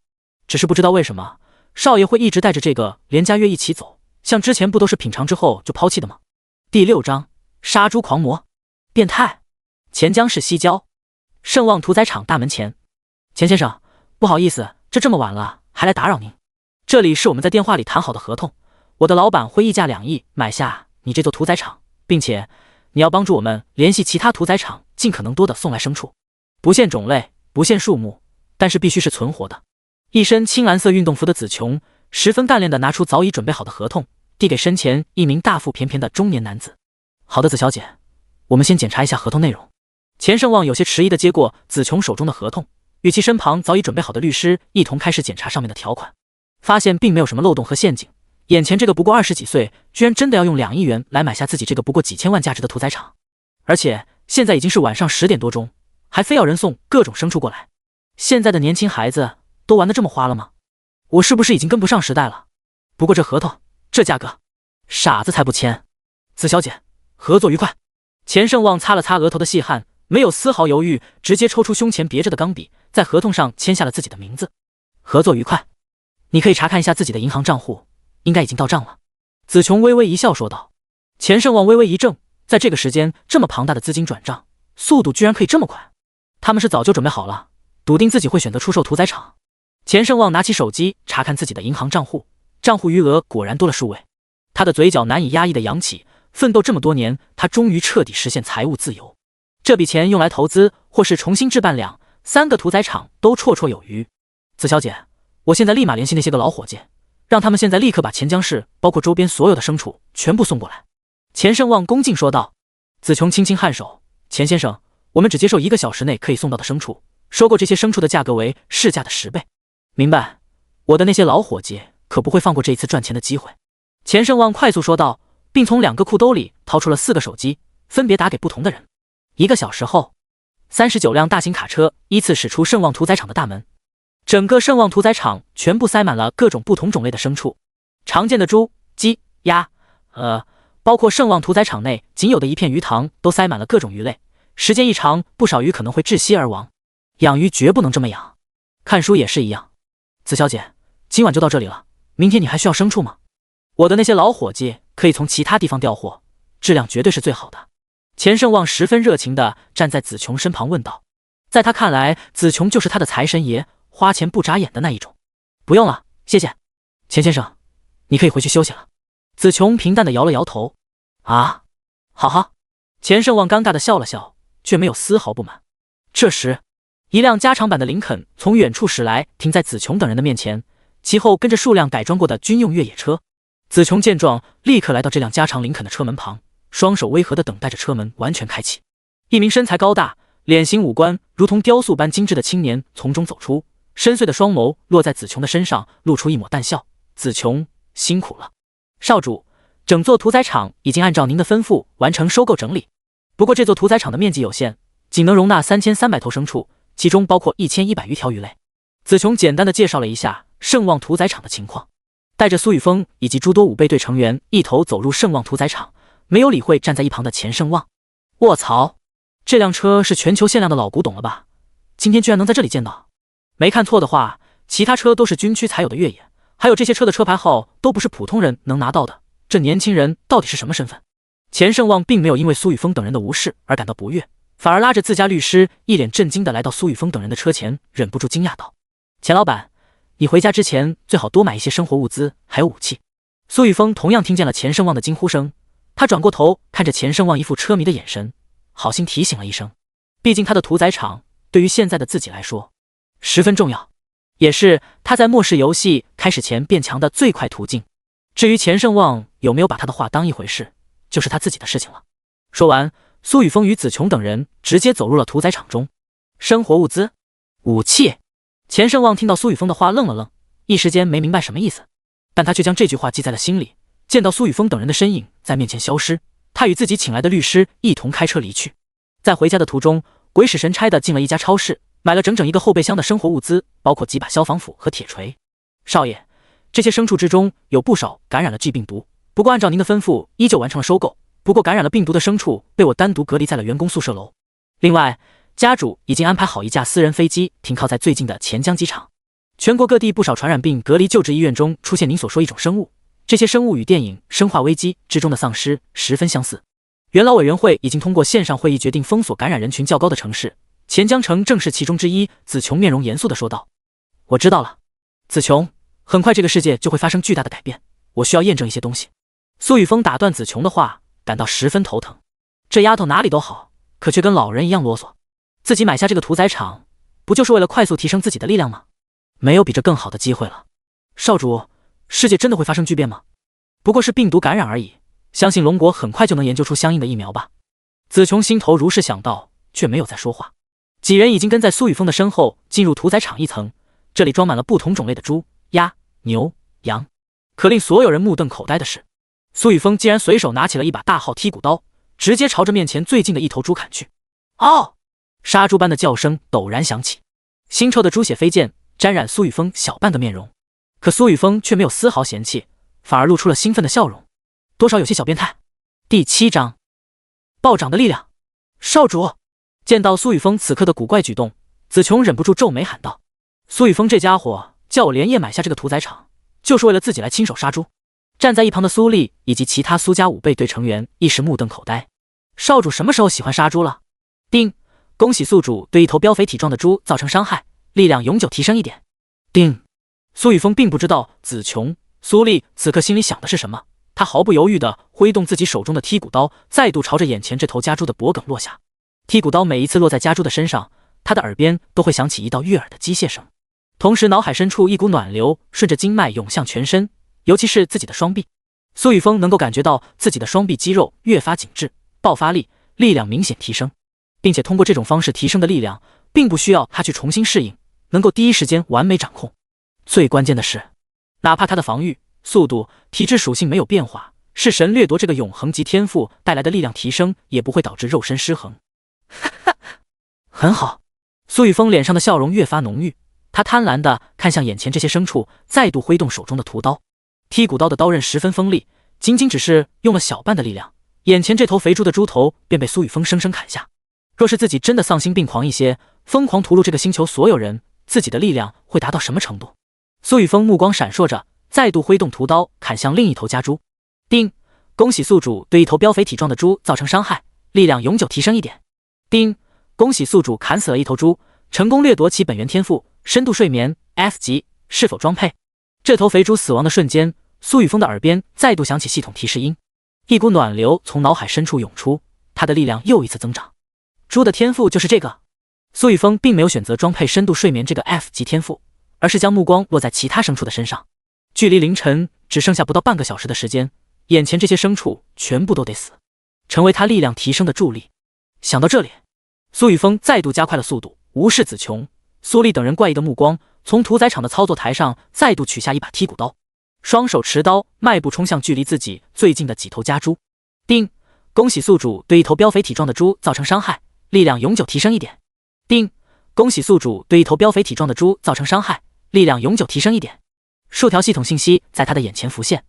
只是不知道为什么少爷会一直带着这个连佳月一起走，像之前不都是品尝之后就抛弃的吗？第6章杀猪狂魔，变态。钱江市西郊盛旺屠宰场大门前。钱先生，不好意思，这么晚了还来打扰您，这里是我们在电话里谈好的合同，我的老板会议价2亿买下你这座屠宰场，并且你要帮助我们联系其他屠宰场，尽可能多的送来牲畜，不限种类，不限数目，但是必须是存活的。一身青蓝色运动服的子琼十分干练地拿出早已准备好的合同，递给身前一名大腹便便的中年男子。好的，子小姐，我们先检查一下合同内容。钱盛旺有些迟疑地接过子琼手中的合同，与其身旁早已准备好的律师一同开始检查上面的条款，发现并没有什么漏洞和陷阱。眼前这个不过20几岁，居然真的要用2亿元来买下自己这个不过几千万价值的屠宰场，而且现在已经是晚上10点多钟，还非要人送各种牲畜过来。现在的年轻孩子都玩得这么花了吗？我是不是已经跟不上时代了？不过这合同，这价格，傻子才不签。子小姐，合作愉快。钱盛旺擦了擦额头的细汗，没有丝毫犹豫，直接抽出胸前别着的钢笔，在合同上签下了自己的名字。合作愉快。你可以查看一下自己的银行账户，应该已经到账了。子琼微微一笑说道。钱盛旺微微一怔，在这个时间，这么庞大的资金转账，速度居然可以这么快。他们是早就准备好了，笃定自己会选择出售屠宰场。钱盛旺拿起手机查看自己的银行账户，账户余额果然多了数位。他的嘴角难以压抑的扬起，奋斗这么多年，他终于彻底实现财务自由。这笔钱用来投资，或是重新置办2、3个屠宰场都绰绰有余。子小姐，我现在立马联系那些个老伙计，让他们现在立刻把钱江市包括周边所有的牲畜全部送过来。钱盛旺恭敬说道。子琼轻轻颔首，钱先生，我们只接受1个小时内可以送到的牲畜，收购这些牲畜的价格为市价的10倍。明白，我的那些老伙计可不会放过这一次赚钱的机会。钱盛旺快速说道，并从2个裤兜里掏出了4个手机，分别打给不同的人。1个小时后，39辆大型卡车依次驶出盛旺屠宰场的大门。整个盛旺屠宰场全部塞满了各种不同种类的牲畜，常见的猪、鸡、鸭，包括盛旺屠宰场内仅有的一片鱼塘都塞满了各种鱼类。时间一长，不少鱼可能会窒息而亡。养鱼绝不能这么养，看书也是一样。子小姐，今晚就到这里了，明天你还需要牲畜吗？我的那些老伙计可以从其他地方调货，质量绝对是最好的。钱盛旺十分热情地站在子琼身旁问道。在他看来，子琼就是他的财神爷，花钱不眨眼的那一种。不用了，谢谢。钱先生，你可以回去休息了。子琼平淡地摇了摇头。啊，好好。钱盛旺尴尬地笑了笑，却没有丝毫不满。这时，一辆加长版的林肯从远处驶来，停在子琼等人的面前，其后跟着数辆改装过的军用越野车。子琼见状，立刻来到这辆加长林肯的车门旁，双手微合地等待着车门完全开启。一名身材高大、脸型五官如同雕塑般精致的青年从中走出，深邃的双眸落在子琼的身上，露出一抹淡笑。子琼，辛苦了。少主，整座屠宰场已经按照您的吩咐完成收购整理，不过这座屠宰场的面积有限，仅能容纳3300头牲畜，其中包括1100余条鱼类。子琼简单的介绍了一下盛旺屠宰场的情况，带着苏雨峰以及诸多武备队成员一头走入盛旺屠宰场，没有理会站在一旁的钱盛旺。卧槽，这辆车是全球限量的老古董了吧？今天居然能在这里见到。没看错的话，其他车都是军区才有的越野，还有这些车的车牌号都不是普通人能拿到的。这年轻人到底是什么身份？钱盛旺并没有因为苏雨峰等人的无视而感到不悦，反而拉着自家律师一脸震惊地来到苏雨峰等人的车前，忍不住惊讶道：钱老板，你回家之前最好多买一些生活物资还有武器。苏雨峰同样听见了钱盛旺的惊呼声，他转过头看着钱盛旺一副车迷的眼神，好心提醒了一声。毕竟他的屠宰场对于现在的自己来说十分重要，也是他在末世游戏开始前变强的最快途径。至于钱盛旺有没有把他的话当一回事，就是他自己的事情了。说完，苏雨峰与子琼等人直接走入了屠宰场中。生活物资、武器。钱盛旺听到苏雨峰的话愣了愣，一时间没明白什么意思，但他却将这句话记在了心里。见到苏雨峰等人的身影在面前消失，他与自己请来的律师一同开车离去。在回家的途中，鬼使神差的进了一家超市，买了整整一个后备箱的生活物资，包括几把消防斧和铁锤。少爷，这些牲畜之中有不少感染了 G 病毒，不过按照您的吩咐依旧完成了收购，不过感染了病毒的牲畜被我单独隔离在了员工宿舍楼。另外，家主已经安排好一架私人飞机停靠在最近的钱江机场。全国各地不少传染病隔离救治医院中出现您所说一种生物，这些生物与电影《生化危机》之中的丧尸十分相似。元老委员会已经通过线上会议决定封锁感染人群较高的城市，钱江城正是其中之一。子琼面容严肃地说道：我知道了，子琼，很快这个世界就会发生巨大的改变，我需要验证一些东西。苏雨峰打断子琼的话，感到十分头疼。这丫头哪里都好，可却跟老人一样啰嗦。自己买下这个屠宰场，不就是为了快速提升自己的力量吗？没有比这更好的机会了。少主，世界真的会发生巨变吗？不过是病毒感染而已，相信龙国很快就能研究出相应的疫苗吧。子琼心头如是想到，却没有再说话。几人已经跟在苏雨峰的身后进入屠宰场一层，这里装满了不同种类的猪、鸭、牛、羊。可令所有人目瞪口呆的是，苏雨峰竟然随手拿起了一把大号剔骨刀，直接朝着面前最近的一头猪砍去。嗷！杀猪般的叫声陡然响起，腥臭的猪血飞溅，沾染苏雨峰小半个面容。可苏雨峰却没有丝毫嫌弃，反而露出了兴奋的笑容，多少有些小变态。第7章，暴涨的力量。少主见到苏雨峰此刻的古怪举动，子琼忍不住皱眉喊道：“苏雨峰这家伙叫我连夜买下这个屠宰场，就是为了自己来亲手杀猪。”站在一旁的苏丽以及其他苏家武备队成员一时目瞪口呆。少主什么时候喜欢杀猪了？叮！恭喜宿主对一头膘肥体壮的猪造成伤害，力量永久提升1点。叮！苏雨峰并不知道子琼、苏丽此刻心里想的是什么，他毫不犹豫地挥动自己手中的剔骨刀，再度朝着眼前这头家猪的脖梗落下。剔骨刀每一次落在家猪的身上，他的耳边都会响起一道悦耳的机械声，同时脑海深处一股暖流顺着经脉涌向全身，尤其是自己的双臂。苏雨峰能够感觉到自己的双臂肌肉越发紧致，爆发力、力量明显提升，并且通过这种方式提升的力量，并不需要他去重新适应，能够第一时间完美掌控。最关键的是，哪怕他的防御、速度、体质属性没有变化，是神掠夺这个永恒级天赋带来的力量提升，也不会导致肉身失衡。很好，苏雨峰脸上的笑容越发浓郁，他贪婪地看向眼前这些牲畜，再度挥动手中的屠刀。剔骨刀的刀刃十分锋利，仅仅只是用了小半的力量，眼前这头肥猪的猪头便被苏雨峰生生砍下。若是自己真的丧心病狂一些，疯狂屠戮这个星球所有人，自己的力量会达到什么程度？苏雨峰目光闪烁着，再度挥动屠刀砍向另一头家猪。叮！恭喜宿主对一头膘肥体壮的猪造成伤害，力量永久提升1点。叮！恭喜宿主砍死了一头猪，成功掠夺其本源天赋深度睡眠 F 级，是否装配？这头肥猪死亡的瞬间，苏雨峰的耳边再度响起系统提示音，一股暖流从脑海深处涌出，他的力量又一次增长。猪的天赋就是这个。苏雨峰并没有选择装配深度睡眠这个 F 级天赋，而是将目光落在其他牲畜的身上。距离凌晨只剩下不到半个小时的时间，眼前这些牲畜全部都得死，成为他力量提升的助力。想到这里，苏雨峰再度加快了速度，无视子琼、苏丽等人怪异的目光，从屠宰场的操作台上再度取下一把剔骨刀，双手持刀，迈步冲向距离自己最近的几头家猪。叮！恭喜宿主对一头膘肥体壮的猪造成伤害，力量永久提升1点。叮！恭喜宿主对一头膘肥体壮的猪造成伤害，力量永久提升1点。数条系统信息在他的眼前浮现，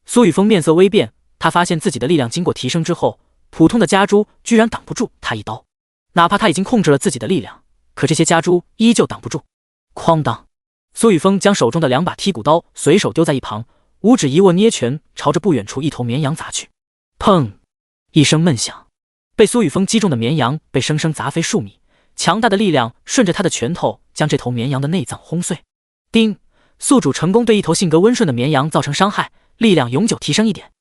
苏雨峰面色微变，他发现自己的力量经过提升之后，普通的家猪居然挡不住他一刀。哪怕他已经控制了自己的力量，可这些家猪依旧挡不住。哐当！苏雨峰将手中的2把剔骨刀随手丢在一旁，五指一握捏拳，朝着不远处一头绵羊砸去。砰！一声闷响，被苏雨峰击中的绵羊被生生砸飞数米，强大的力量顺着他的拳头将这头绵羊的内脏轰碎。叮！宿主成功对一头性格温顺的绵羊造成伤害，力量永久提升1点。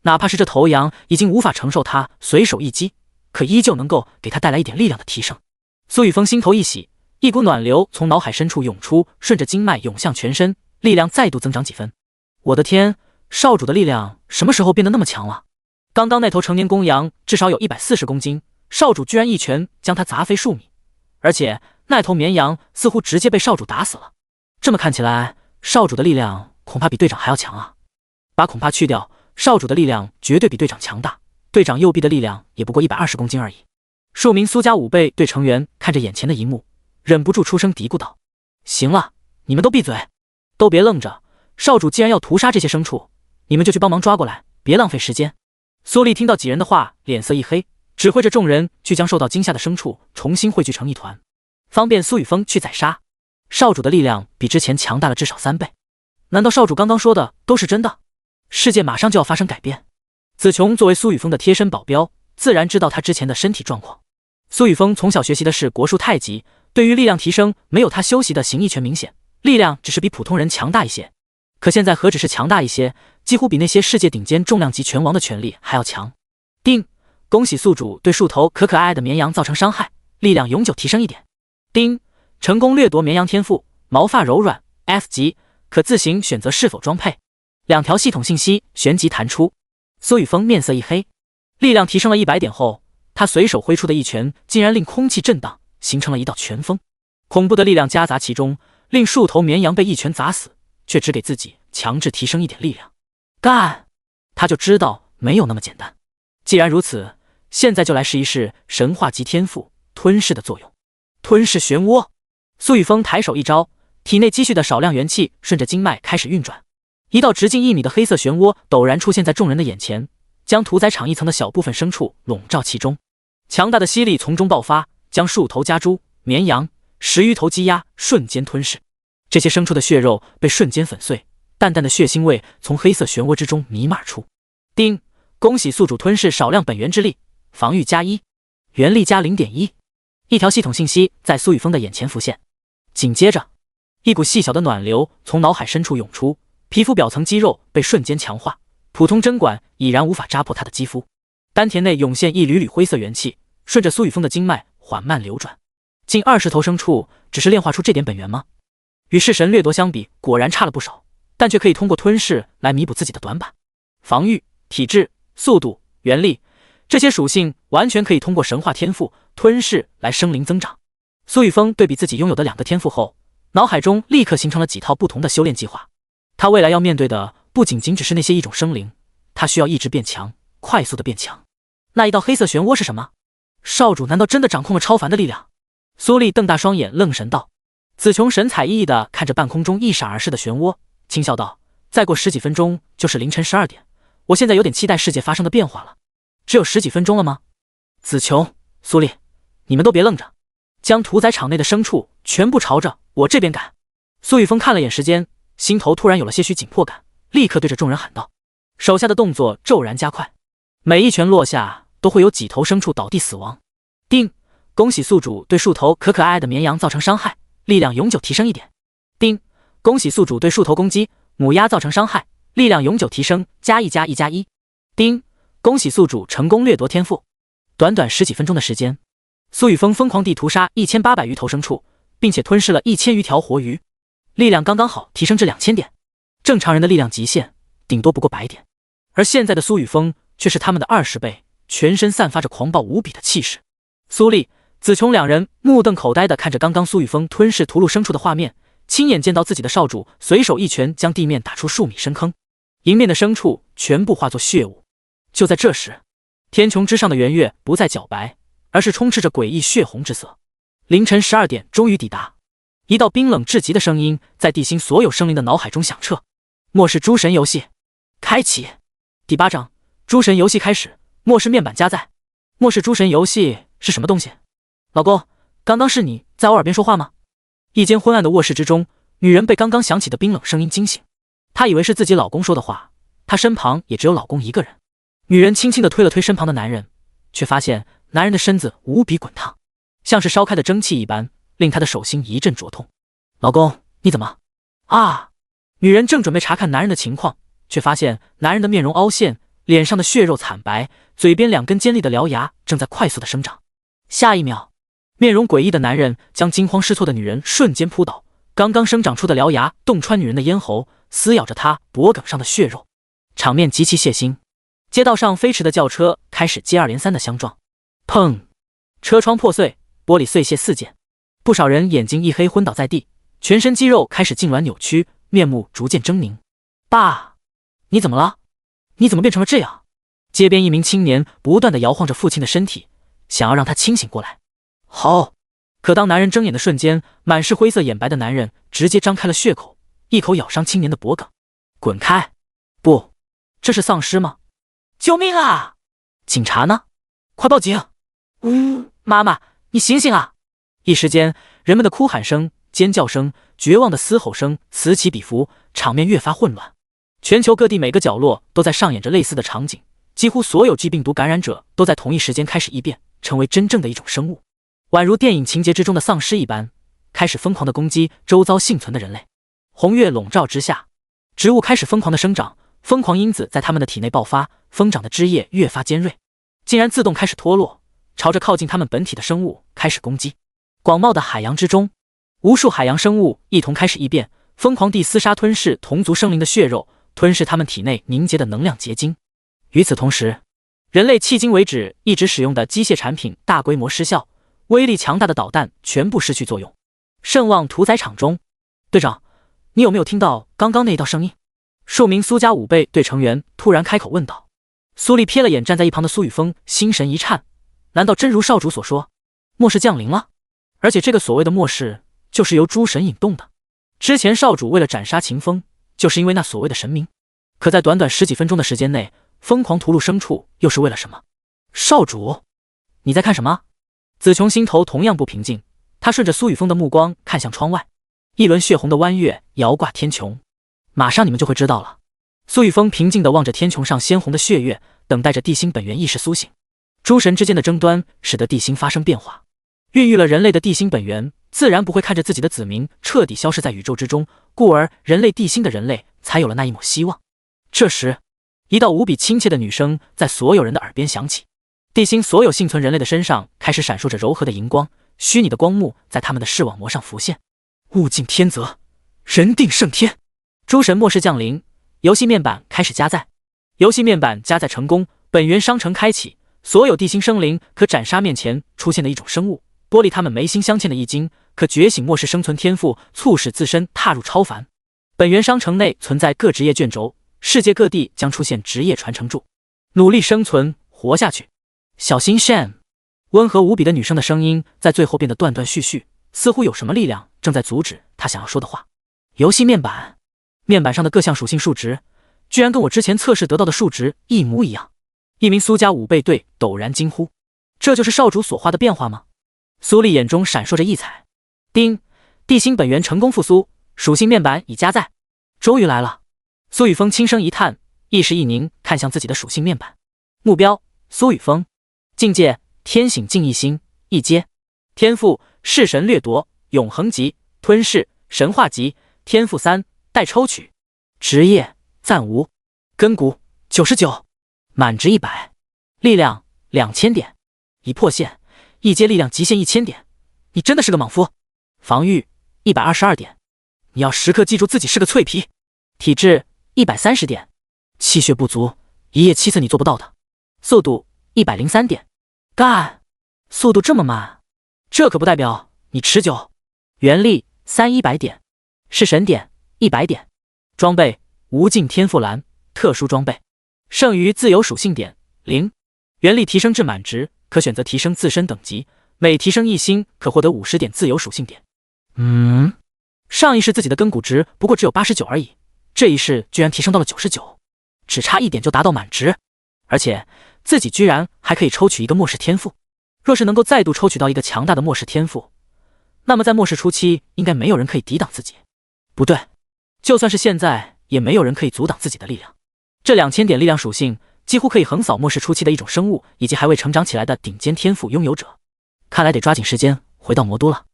哪怕是这头羊已经无法承受他随手一击，可依旧能够给他带来一点力量的提升。苏雨峰心头一喜，一股暖流从脑海深处涌出，顺着经脉涌向全身，力量再度增长几分。我的天，少主的力量什么时候变得那么强了？刚刚那头成年公羊至少有140公斤，少主居然一拳将它砸飞数米，而且那头绵羊似乎直接被少主打死了。这么看起来，少主的力量恐怕比队长还要强啊！把恐怕去掉，少主的力量绝对比队长强大，队长右臂的力量也不过120公斤而已。数名苏家武备队成员看着眼前的一幕，忍不住出声嘀咕道：“行了，你们都闭嘴，都别愣着！少主既然要屠杀这些牲畜，你们就去帮忙抓过来，别浪费时间。”苏丽听到几人的话，脸色一黑，指挥着众人去将受到惊吓的牲畜重新汇聚成一团，方便苏雨峰去宰杀。少主的力量比之前强大了至少3倍，难道少主刚刚说的都是真的？世界马上就要发生改变。子琼作为苏雨峰的贴身保镖，自然知道他之前的身体状况。苏雨峰从小学习的是国术太极，对于力量提升没有他修习的形意拳明显，力量只是比普通人强大一些。可现在何止是强大一些，几乎比那些世界顶尖重量级拳王的权力还要强。叮！恭喜宿主对数头可可爱爱的绵羊造成伤害，力量永久提升1点。叮！成功掠夺绵羊天赋毛发柔软 F 级，可自行选择是否装配。2条系统信息旋即弹出，苏雨峰面色一黑。力量提升了100点后，他随手挥出的一拳竟然令空气震荡，形成了一道拳风。恐怖的力量夹杂其中，令数头绵羊被一拳砸死，却只给自己强制提升一点力量。干！他就知道没有那么简单。既然如此，现在就来试一试神话级天赋吞噬的作用。吞噬漩涡。苏雨峰抬手一招，体内积蓄的少量元气顺着经脉开始运转，一道直径1米的黑色漩涡陡然出现在众人的眼前，将屠宰场一层的小部分牲畜笼罩其中。强大的吸力从中爆发，将数头家猪、绵羊、10余头鸡鸭瞬间吞噬。这些牲畜的血肉被瞬间粉碎，淡淡的血腥味从黑色漩涡之中弥漫而出。丁，恭喜宿主吞噬少量本源之力，防御+1，元力加 0.1。一条系统信息在苏雨峰的眼前浮现，紧接着，一股细小的暖流从脑海深处涌出，皮肤表层肌肉被瞬间强化，普通针管已然无法扎破他的肌肤。丹田内涌现一缕缕灰色元气，顺着苏雨峰的经脉缓慢流转。近20头牲畜只是炼化出这点本源吗？与弑神掠夺相比，果然差了不少，但却可以通过吞噬来弥补自己的短板。防御、体质、速度、元力，这些属性完全可以通过神话天赋吞噬来生灵增长。苏雨峰对比自己拥有的2个天赋后，脑海中立刻形成了几套不同的修炼计划。他未来要面对的不仅仅只是那些异种生灵，他需要一直变强，快速的变强。那一道黑色漩涡是什么？少主难道真的掌控了超凡的力量？苏丽瞪大双眼愣神道。子琼神采奕奕地看着半空中一闪而逝的漩涡，轻笑道：再过10几分钟就是凌晨12点，我现在有点期待世界发生的变化了。只有10几分钟了吗？子琼、苏丽，你们都别愣着，将屠宰场内的牲畜全部朝着我这边赶。苏雨峰看了眼时间，心头突然有了些许紧迫感，立刻对着众人喊道，手下的动作骤然加快，每一拳落下都会有几头牲畜倒地死亡。丁，恭喜宿主对数头可可爱爱的绵羊造成伤害，力量永久提升1点。丁，恭喜宿主对数头公鸡、母鸭造成伤害，力量永久提升+1+1+1。丁，恭喜宿主成功掠夺天赋。短短10几分钟的时间，苏雨峰疯狂地屠杀1800余头牲畜，并且吞噬了1000余条活鱼，力量刚刚好提升至2000点。正常人的力量极限顶多不过100点，而现在的苏雨峰却是他们的20倍，全身散发着狂暴无比的气势。苏丽、子琼两人目瞪口呆地看着刚刚苏雨峰吞噬屠戮牲畜的画面，亲眼见到自己的少主随手一拳将地面打出数米深坑，迎面的牲畜全部化作血雾。就在这时，天穹之上的圆月不再皎白，而是充斥着诡异血红之色。凌晨12点终于抵达，一道冰冷至极的声音在地心所有生灵的脑海中响彻：末世诸神游戏开启。第8章诸神游戏开始，末世面板加载。末世诸神游戏是什么东西？老公，刚刚是你在我耳边说话吗？一间昏暗的卧室之中，女人被刚刚响起的冰冷声音惊醒，她以为是自己老公说的话，她身旁也只有老公一个人。女人轻轻地推了推身旁的男人，却发现男人的身子无比滚烫，像是烧开的蒸汽一般，令她的手心一阵灼痛。老公，你怎么？啊！女人正准备查看男人的情况，却发现男人的面容凹陷，脸上的血肉惨白，嘴边2根尖利的獠牙正在快速的生长。下一秒，面容诡异的男人将惊慌失措的女人瞬间扑倒，刚刚生长出的獠牙洞穿女人的咽喉，撕咬着她脖颈上的血肉，场面极其血腥。街道上飞驰的轿车开始接二连三的相撞，砰！车窗破碎，玻璃碎屑四溅，不少人眼睛一黑昏倒在地，全身肌肉开始痉挛扭曲，面目逐渐狰狞。爸，你怎么了？你怎么变成了这样？街边一名青年不断地摇晃着父亲的身体，想要让他清醒过来。好！可当男人睁眼的瞬间，满是灰色眼白的男人直接张开了血口，一口咬伤青年的脖颈。滚开！不，这是丧尸吗？救命啊！警察呢？快报警！妈妈，你醒醒啊！一时间，人们的哭喊声、尖叫声、绝望的嘶吼声此起彼伏，场面越发混乱。全球各地每个角落都在上演着类似的场景，几乎所有疾病毒感染者都在同一时间开始异变，成为真正的一种生物，宛如电影情节之中的丧尸一般，开始疯狂地攻击周遭幸存的人类。红月笼罩之下，植物开始疯狂地生长，疯狂因子在它们的体内爆发，疯长的枝叶越发尖锐，竟然自动开始脱落，朝着靠近它们本体的生物开始攻击。广袤的海洋之中，无数海洋生物一同开始异变，疯狂地厮杀吞噬同族生灵的血肉，吞噬他们体内凝结的能量结晶。与此同时，人类迄今为止一直使用的机械产品大规模失效，威力强大的导弹全部失去作用。圣望屠宰场中，队长，你有没有听到刚刚那一道声音？数名苏家武备队成员突然开口问道。苏丽瞥了眼站在一旁的苏雨峰，心神一颤，难道真如少主所说，末世降临了？而且这个所谓的末世就是由诸神引动的。之前少主为了斩杀秦风，就是因为那所谓的神明，可在短短10几分钟的时间内疯狂屠戮牲畜，又是为了什么？少主，你在看什么？子琼心头同样不平静，他顺着苏雨峰的目光看向窗外，一轮血红的弯月摇挂天穹。马上你们就会知道了。苏雨峰平静地望着天穹上鲜红的血月，等待着地心本源意识苏醒。诸神之间的争端使得地心发生变化，孕育了人类的地心本源自然不会看着自己的子民彻底消失在宇宙之中，故而人类地心的人类才有了那一抹希望。这时，一道无比亲切的女声在所有人的耳边响起。地心所有幸存人类的身上开始闪烁着柔和的荧光，虚拟的光幕在他们的视网膜上浮现。物竞天择，人定胜天。诸神末世降临，游戏面板开始加载。游戏面板加载成功，本源商城开启，所有地心生灵可斩杀面前出现的一种生物，剥离他们眉心镶嵌的一晶，可觉醒末世生存天赋，促使自身踏入超凡。本源商城内存在各职业卷轴，世界各地将出现职业传承柱。努力生存，活下去。小心 Shen。 温和无比的女生的声音在最后变得断断续续，似乎有什么力量正在阻止她想要说的话。游戏面板，面板上的各项属性数值居然跟我之前测试得到的数值一模一样。一名苏家武备队陡然惊呼：这就是少主所画的变化吗？苏丽眼中闪烁着异彩。叮，地心本源成功复苏，属性面板已加载。终于来了。苏雨峰轻声一叹，意识一凝，看向自己的属性面板。目标：苏雨峰。境界：天醒静一心一阶。天赋：弑神掠夺永恒级吞噬神话级天赋3待抽取。职业：暂无。根骨99，满值100。力量2000点，已破线，一阶力量极限1000点。你真的是个莽夫。防御122点，你要时刻记住自己是个脆皮。体质130点，气血不足，一夜7次你做不到的。速度103点，干，速度这么慢，这可不代表你持久。原力100点，是神点100点。装备无尽天赋蓝，特殊装备。剩余自由属性点0，原力提升至满值，可选择提升自身等级，每提升1星可获得50点自由属性点。上一世自己的根骨值不过只有89而已，这一世居然提升到了99，只差1点就达到满值，而且自己居然还可以抽取一个末世天赋。若是能够再度抽取到一个强大的末世天赋，那么在末世初期应该没有人可以抵挡自己。不对，就算是现在也没有人可以阻挡自己的力量。这2000点力量属性几乎可以横扫末世初期的一种生物以及还未成长起来的顶尖天赋拥有者。看来得抓紧时间回到魔都了，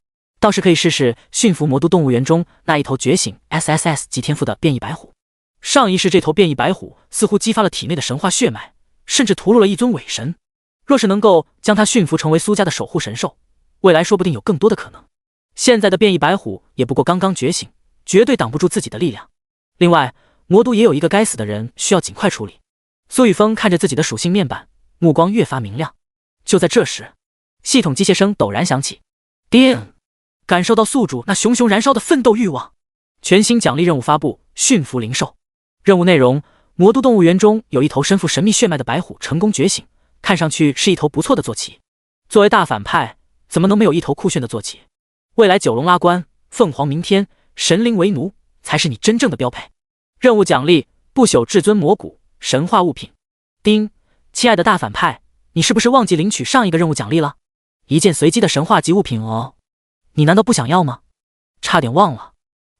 倒是可以试试驯服魔都动物园中那一头觉醒 SSS 级天赋的变异白虎。上一世这头变异白虎似乎激发了体内的神话血脉，甚至屠戮了一尊伪神。若是能够将它驯服成为苏家的守护神兽，未来说不定有更多的可能。现在的变异白虎也不过刚刚觉醒，绝对挡不住自己的力量。另外，魔都也有一个该死的人需要尽快处理。苏雨峰看着自己的属性面板，目光越发明亮。就在这时，系统机械声陡然响起，叮！感受到宿主那熊熊燃烧的奋斗欲望。全新奖励任务发布：驯服灵兽。任务内容：魔都动物园中有一头身负神秘血脉的白虎成功觉醒，看上去是一头不错的坐骑。作为大反派，怎么能没有一头酷炫的坐骑？未来九龙拉关，凤凰鸣天，神灵为奴，才是你真正的标配。任务奖励：不朽至尊魔骨，神话物品。叮，亲爱的大反派，你是不是忘记领取上一个任务奖励了？一件随机的神话级物品哦，你难道不想要吗？差点忘了。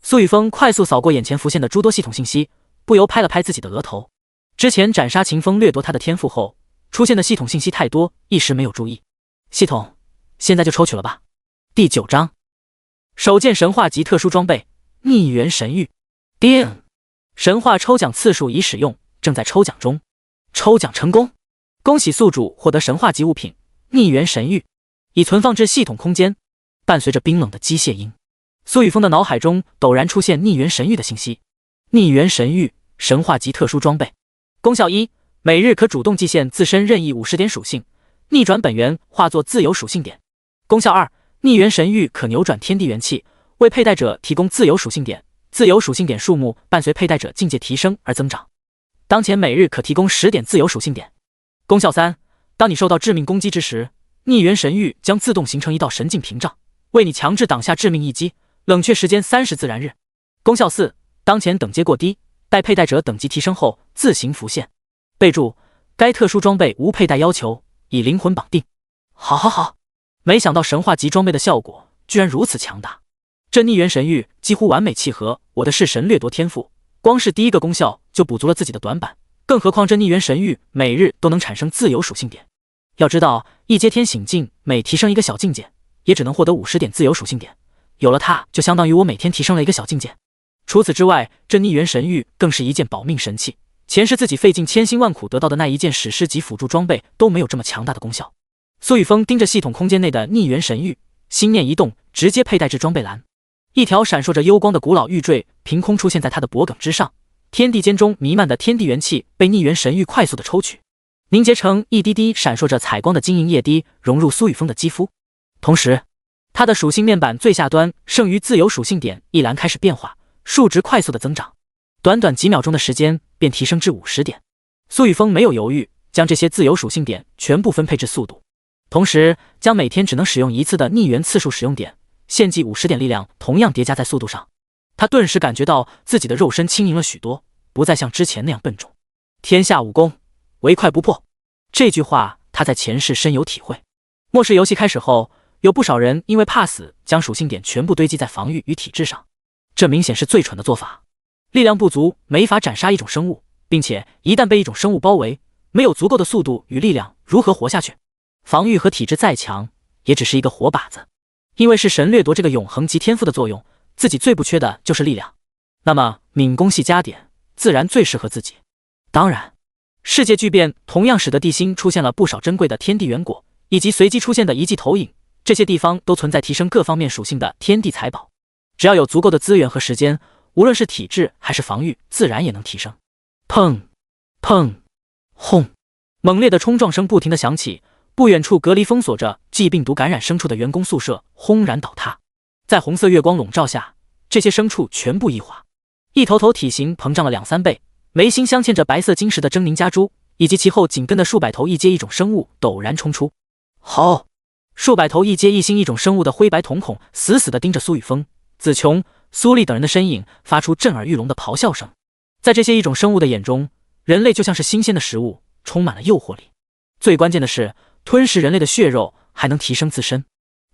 苏雨峰快速扫过眼前浮现的诸多系统信息，不由拍了拍自己的额头。之前斩杀秦风掠夺他的天赋后，出现的系统信息太多，一时没有注意。系统，现在就抽取了吧。第9章，首件神话级特殊装备逆元神域。叮，神话抽奖次数已使用，正在抽奖中。抽奖成功，恭喜宿主获得神话级物品逆元神域，已存放至系统空间。伴随着冰冷的机械音，苏雨峰的脑海中陡然出现逆元神域的信息。逆元神域神话级特殊装备，功效1：每日可主动祭献自身任意50点属性，逆转本源化作自由属性点。功效2：逆元神域可扭转天地元气，为佩戴者提供自由属性点，自由属性点数目伴随佩戴者境界提升而增长。当前每日可提供10点自由属性点。功效3：当你受到致命攻击之时，逆元神域将自动形成一道神境屏障，为你强制挡下致命一击，冷却时间30自然日。功效4：当前等阶过低，待佩戴者等级提升后自行浮现。备注：该特殊装备无佩戴要求，以灵魂绑定。好，没想到神话级装备的效果居然如此强大，这逆元神域几乎完美契合我的弑神掠夺天赋，光是第一个功效就补足了自己的短板，更何况这逆元神域每日都能产生自由属性点。要知道一阶天醒境每提升一个小境界，也只能获得50点自由属性点，有了它就相当于我每天提升了一个小境界。除此之外，这逆元神域更是一件保命神器，前世自己费尽千辛万苦得到的那一件史诗级辅助装备都没有这么强大的功效。苏雨峰盯着系统空间内的逆元神域，心念一动，直接佩戴至装备栏。一条闪烁着幽光的古老玉坠凭空出现在他的脖颈之上，天地间中弥漫的天地元气被逆元神域快速的抽取，凝结成一滴滴闪烁着彩光的晶莹液滴，融入苏雨峰的肌肤。同时，他的属性面板最下端剩余自由属性点一栏开始变化，数值快速的增长，短短几秒钟的时间便提升至50点。苏雨峰没有犹豫，将这些自由属性点全部分配至速度，同时将每天只能使用一次的逆元次数使用点献祭50点力量同样叠加在速度上。他顿时感觉到自己的肉身轻盈了许多，不再像之前那样笨重。天下武功，唯快不破，这句话他在前世深有体会。末世游戏开始后，有不少人因为怕死，将属性点全部堆积在防御与体质上，这明显是最蠢的做法。力量不足，没法斩杀一种生物，并且一旦被一种生物包围，没有足够的速度与力量，如何活下去？防御和体质再强，也只是一个活靶子。因为是神掠夺这个永恒级天赋的作用，自己最不缺的就是力量，那么敏攻系加点自然最适合自己。当然，世界巨变同样使得地心出现了不少珍贵的天地元果，以及随机出现的遗迹投影，这些地方都存在提升各方面属性的天地财宝。只要有足够的资源和时间，无论是体质还是防御，自然也能提升。砰砰轰，猛烈的冲撞声不停地响起，不远处隔离封锁着G病毒感染牲畜的员工宿舍轰然倒塌。在红色月光笼罩下，这些牲畜全部异化，一头头体型膨胀了2-3倍，眉心镶嵌着白色晶石的狰狞家猪，以及其后紧跟的数百头异阶异种生物陡然冲出。好！数百头异阶异星异种生物的灰白瞳孔死死地盯着苏雨峰、子琼、苏丽等人的身影，发出震耳欲聋的咆哮声。在这些异种生物的眼中，人类就像是新鲜的食物，充满了诱惑力。最关键的是，吞噬人类的血肉还能提升自身。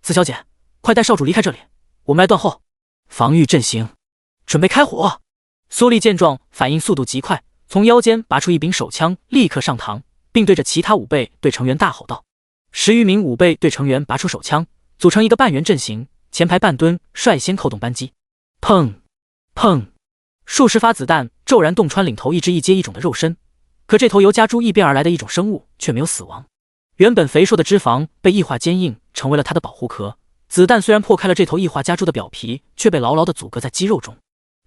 子小姐，快带少主离开这里，我们来断后。防御阵型，准备开火。苏丽见状，反应速度极快，从腰间拔出一柄手枪，立刻上膛，并对着其他武备队成员大吼道：10余名武备队成员拔出手枪，组成一个半圆阵型，前排半蹲，率先扣动扳机。砰砰，数十发子弹骤然洞穿领头一只异阶异种的肉身，可这头由家猪异变而来的一种生物却没有死亡。原本肥硕的脂肪被异化坚硬，成为了它的保护壳。子弹虽然破开了这头异化家猪的表皮，却被牢牢地阻隔在肌肉中。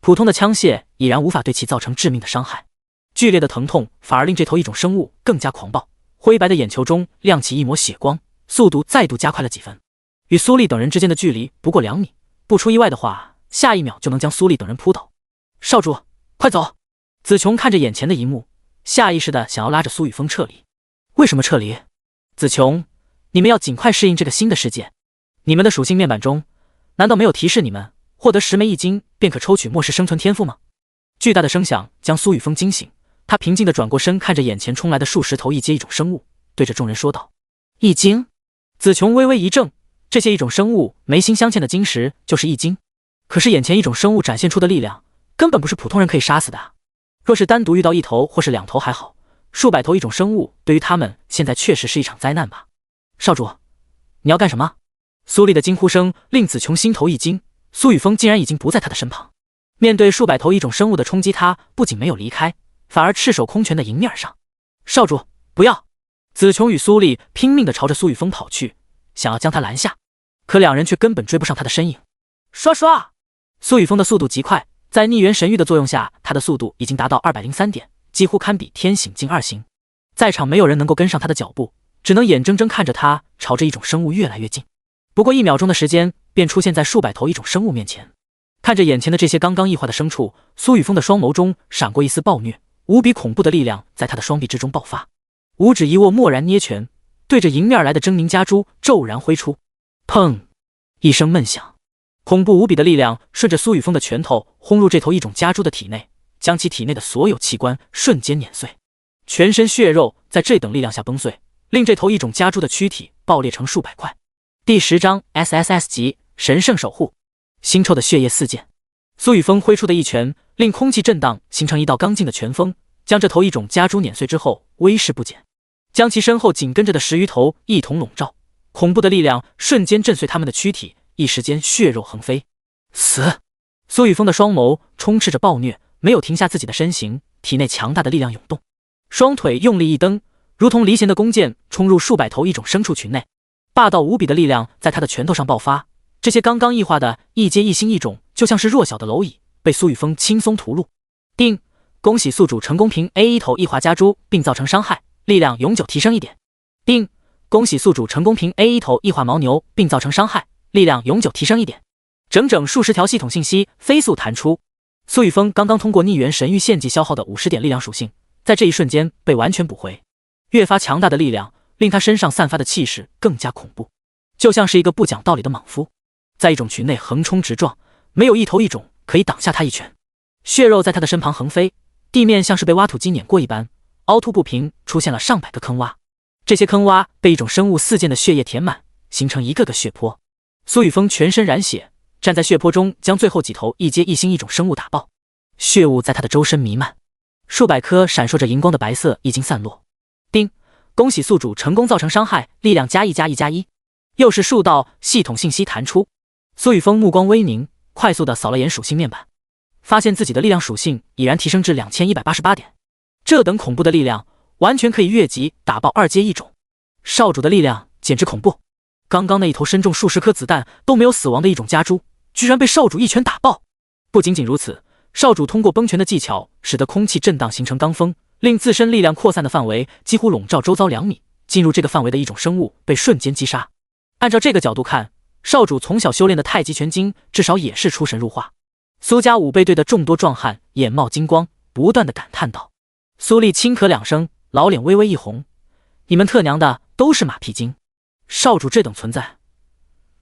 普通的枪械已然无法对其造成致命的伤害，剧烈的疼痛反而令这头异种生物更加狂暴。灰白的眼球中亮起一抹血光，速度再度加快了几分。与苏丽等人之间的距离不过2米，不出意外的话，下一秒就能将苏丽等人扑倒。少主，快走！子琼看着眼前的一幕，下意识地想要拉着苏雨峰撤离。为什么撤离？子琼，你们要尽快适应这个新的世界。你们的属性面板中，难道没有提示你们获得10枚易经便可抽取末世生存天赋吗？巨大的声响将苏雨峰惊醒，他平静地转过身，看着眼前冲来的数十头异阶异种生物，对着众人说道：易经？子琼微微一怔，这些异种生物眉心镶嵌的晶石就是易经，可是眼前异种生物展现出的力量根本不是普通人可以杀死的啊！若是单独遇到1头或是2头还好，数百头异种生物对于他们现在确实是一场灾难吧。少主，你要干什么？苏丽的惊呼声令子琼心头一惊，苏雨峰竟然已经不在他的身旁。面对数百头异种生物的冲击，他不仅没有离开，反而赤手空拳的迎面而上。少主，不要！子琼与苏丽拼命地朝着苏雨峰跑去，想要将他拦下，可两人却根本追不上他的身影。刷刷！苏雨峰的速度极快，在逆元神域的作用下，他的速度已经达到203点，几乎堪比天醒境2型。在场没有人能够跟上他的脚步，只能眼睁睁看着他朝着一种生物越来越近。不过1秒钟的时间，便出现在数百头一种生物面前。看着眼前的这些刚刚异化的牲畜，苏雨峰的双眸中闪过一丝暴虐，无比恐怖的力量在他的双臂之中爆发，五指一握，蓦然捏拳，对着迎面来的狰狞家猪骤然挥出。砰！一声闷响，恐怖无比的力量顺着苏雨峰的拳头轰入这头异种家猪的体内，将其体内的所有器官瞬间碾碎，全身血肉在这等力量下崩碎，令这头异种家猪的躯体爆裂成数百块。第10章 SSS 级神圣守护。腥臭的血液四溅，苏雨峰挥出的一拳令空气震荡，形成一道刚劲的拳风，将这头异种家猪碾碎之后威势不减，将其身后紧跟着的10余头一同笼罩。恐怖的力量瞬间震碎他们的躯体，一时间血肉横飞。死！苏雨峰的双眸充斥着暴虐，没有停下自己的身形，体内强大的力量涌动，双腿用力一蹬，如同离弦的弓箭冲入数百头异种牲畜群内，霸道无比的力量在他的拳头上爆发。这些刚刚异化的异阶异星异种就像是弱小的蝼蚁，被苏雨峰轻松屠戮。定，恭喜宿主成功凭 A1 头异化家猪并造成伤害，力量永久提升1点。定，恭喜宿主成功凭 A1 头异化牦牛并造成伤害，力量永久提升1点。整整数十条系统信息飞速弹出。苏雨峰刚刚通过逆元神域献祭消耗的50点力量属性，在这一瞬间被完全补回。越发强大的力量令他身上散发的气势更加恐怖，就像是一个不讲道理的莽夫，在一种群内横冲直撞，没有一头异种可以挡下他一拳。血肉在他的身旁横飞，地面像是被挖土机碾过一般，凹凸不平，出现了上百个坑洼。这些坑洼被一种生物四溅的血液填满，形成一个个血泊。苏雨峰全身染血，站在血泊中，将最后几头异阶异星异种生物打爆。血雾在他的周身弥漫，数百颗闪烁着荧光的白色已经散落。叮！恭喜宿主成功造成伤害，力量+1+1+1。又是数道系统信息弹出。苏雨峰目光微凝，快速地扫了眼属性面板，发现自己的力量属性已然提升至2188点。这等恐怖的力量，完全可以越级打爆2阶异种。少主的力量简直恐怖！刚刚那一头身中数十颗子弹都没有死亡的异种家猪，居然被少主一拳打爆。不仅仅如此，少主通过崩拳的技巧，使得空气震荡形成罡风，令自身力量扩散的范围几乎笼罩周遭2米。进入这个范围的一种生物被瞬间击杀。按照这个角度看，少主从小修炼的太极拳经至少也是出神入化。苏家武备队的众多壮汉眼冒金光，不断的感叹道。苏丽轻咳2声，老脸微微一红，你们特娘的都是马屁精，少主这等存在，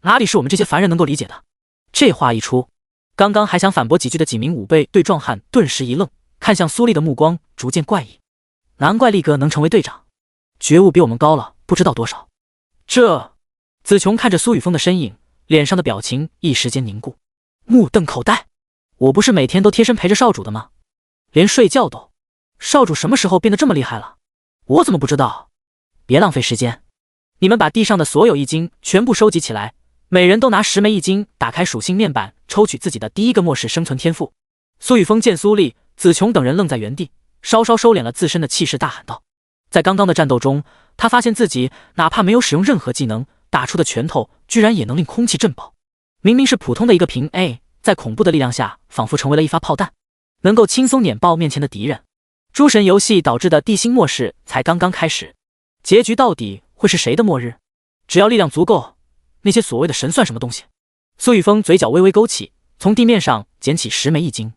哪里是我们这些凡人能够理解的？这话一出，刚刚还想反驳几句的几名武备队壮汉顿时一愣，看向苏丽的目光逐渐怪异。难怪力哥能成为队长，觉悟比我们高了不知道多少。这子琼看着苏雨峰的身影，脸上的表情一时间凝固，目瞪口呆。我不是每天都贴身陪着少主的吗？连睡觉都……少主什么时候变得这么厉害了？我怎么不知道？别浪费时间，你们把地上的所有易经全部收集起来，每人都拿10枚易经，打开属性面板，抽取自己的第一个末世生存天赋。苏雨峰见苏丽、子琼等人愣在原地，稍稍收敛了自身的气势，大喊道：在刚刚的战斗中，他发现自己哪怕没有使用任何技能，打出的拳头居然也能令空气震爆。明明是普通的一个平 A， 在恐怖的力量下，仿佛成为了一发炮弹，能够轻松碾爆面前的敌人。诸神游戏导致的地心末世才刚刚开始，结局到底会是谁的末日？只要力量足够，那些所谓的神算什么东西？苏雨峰嘴角微微勾起，从地面上捡起10枚易经。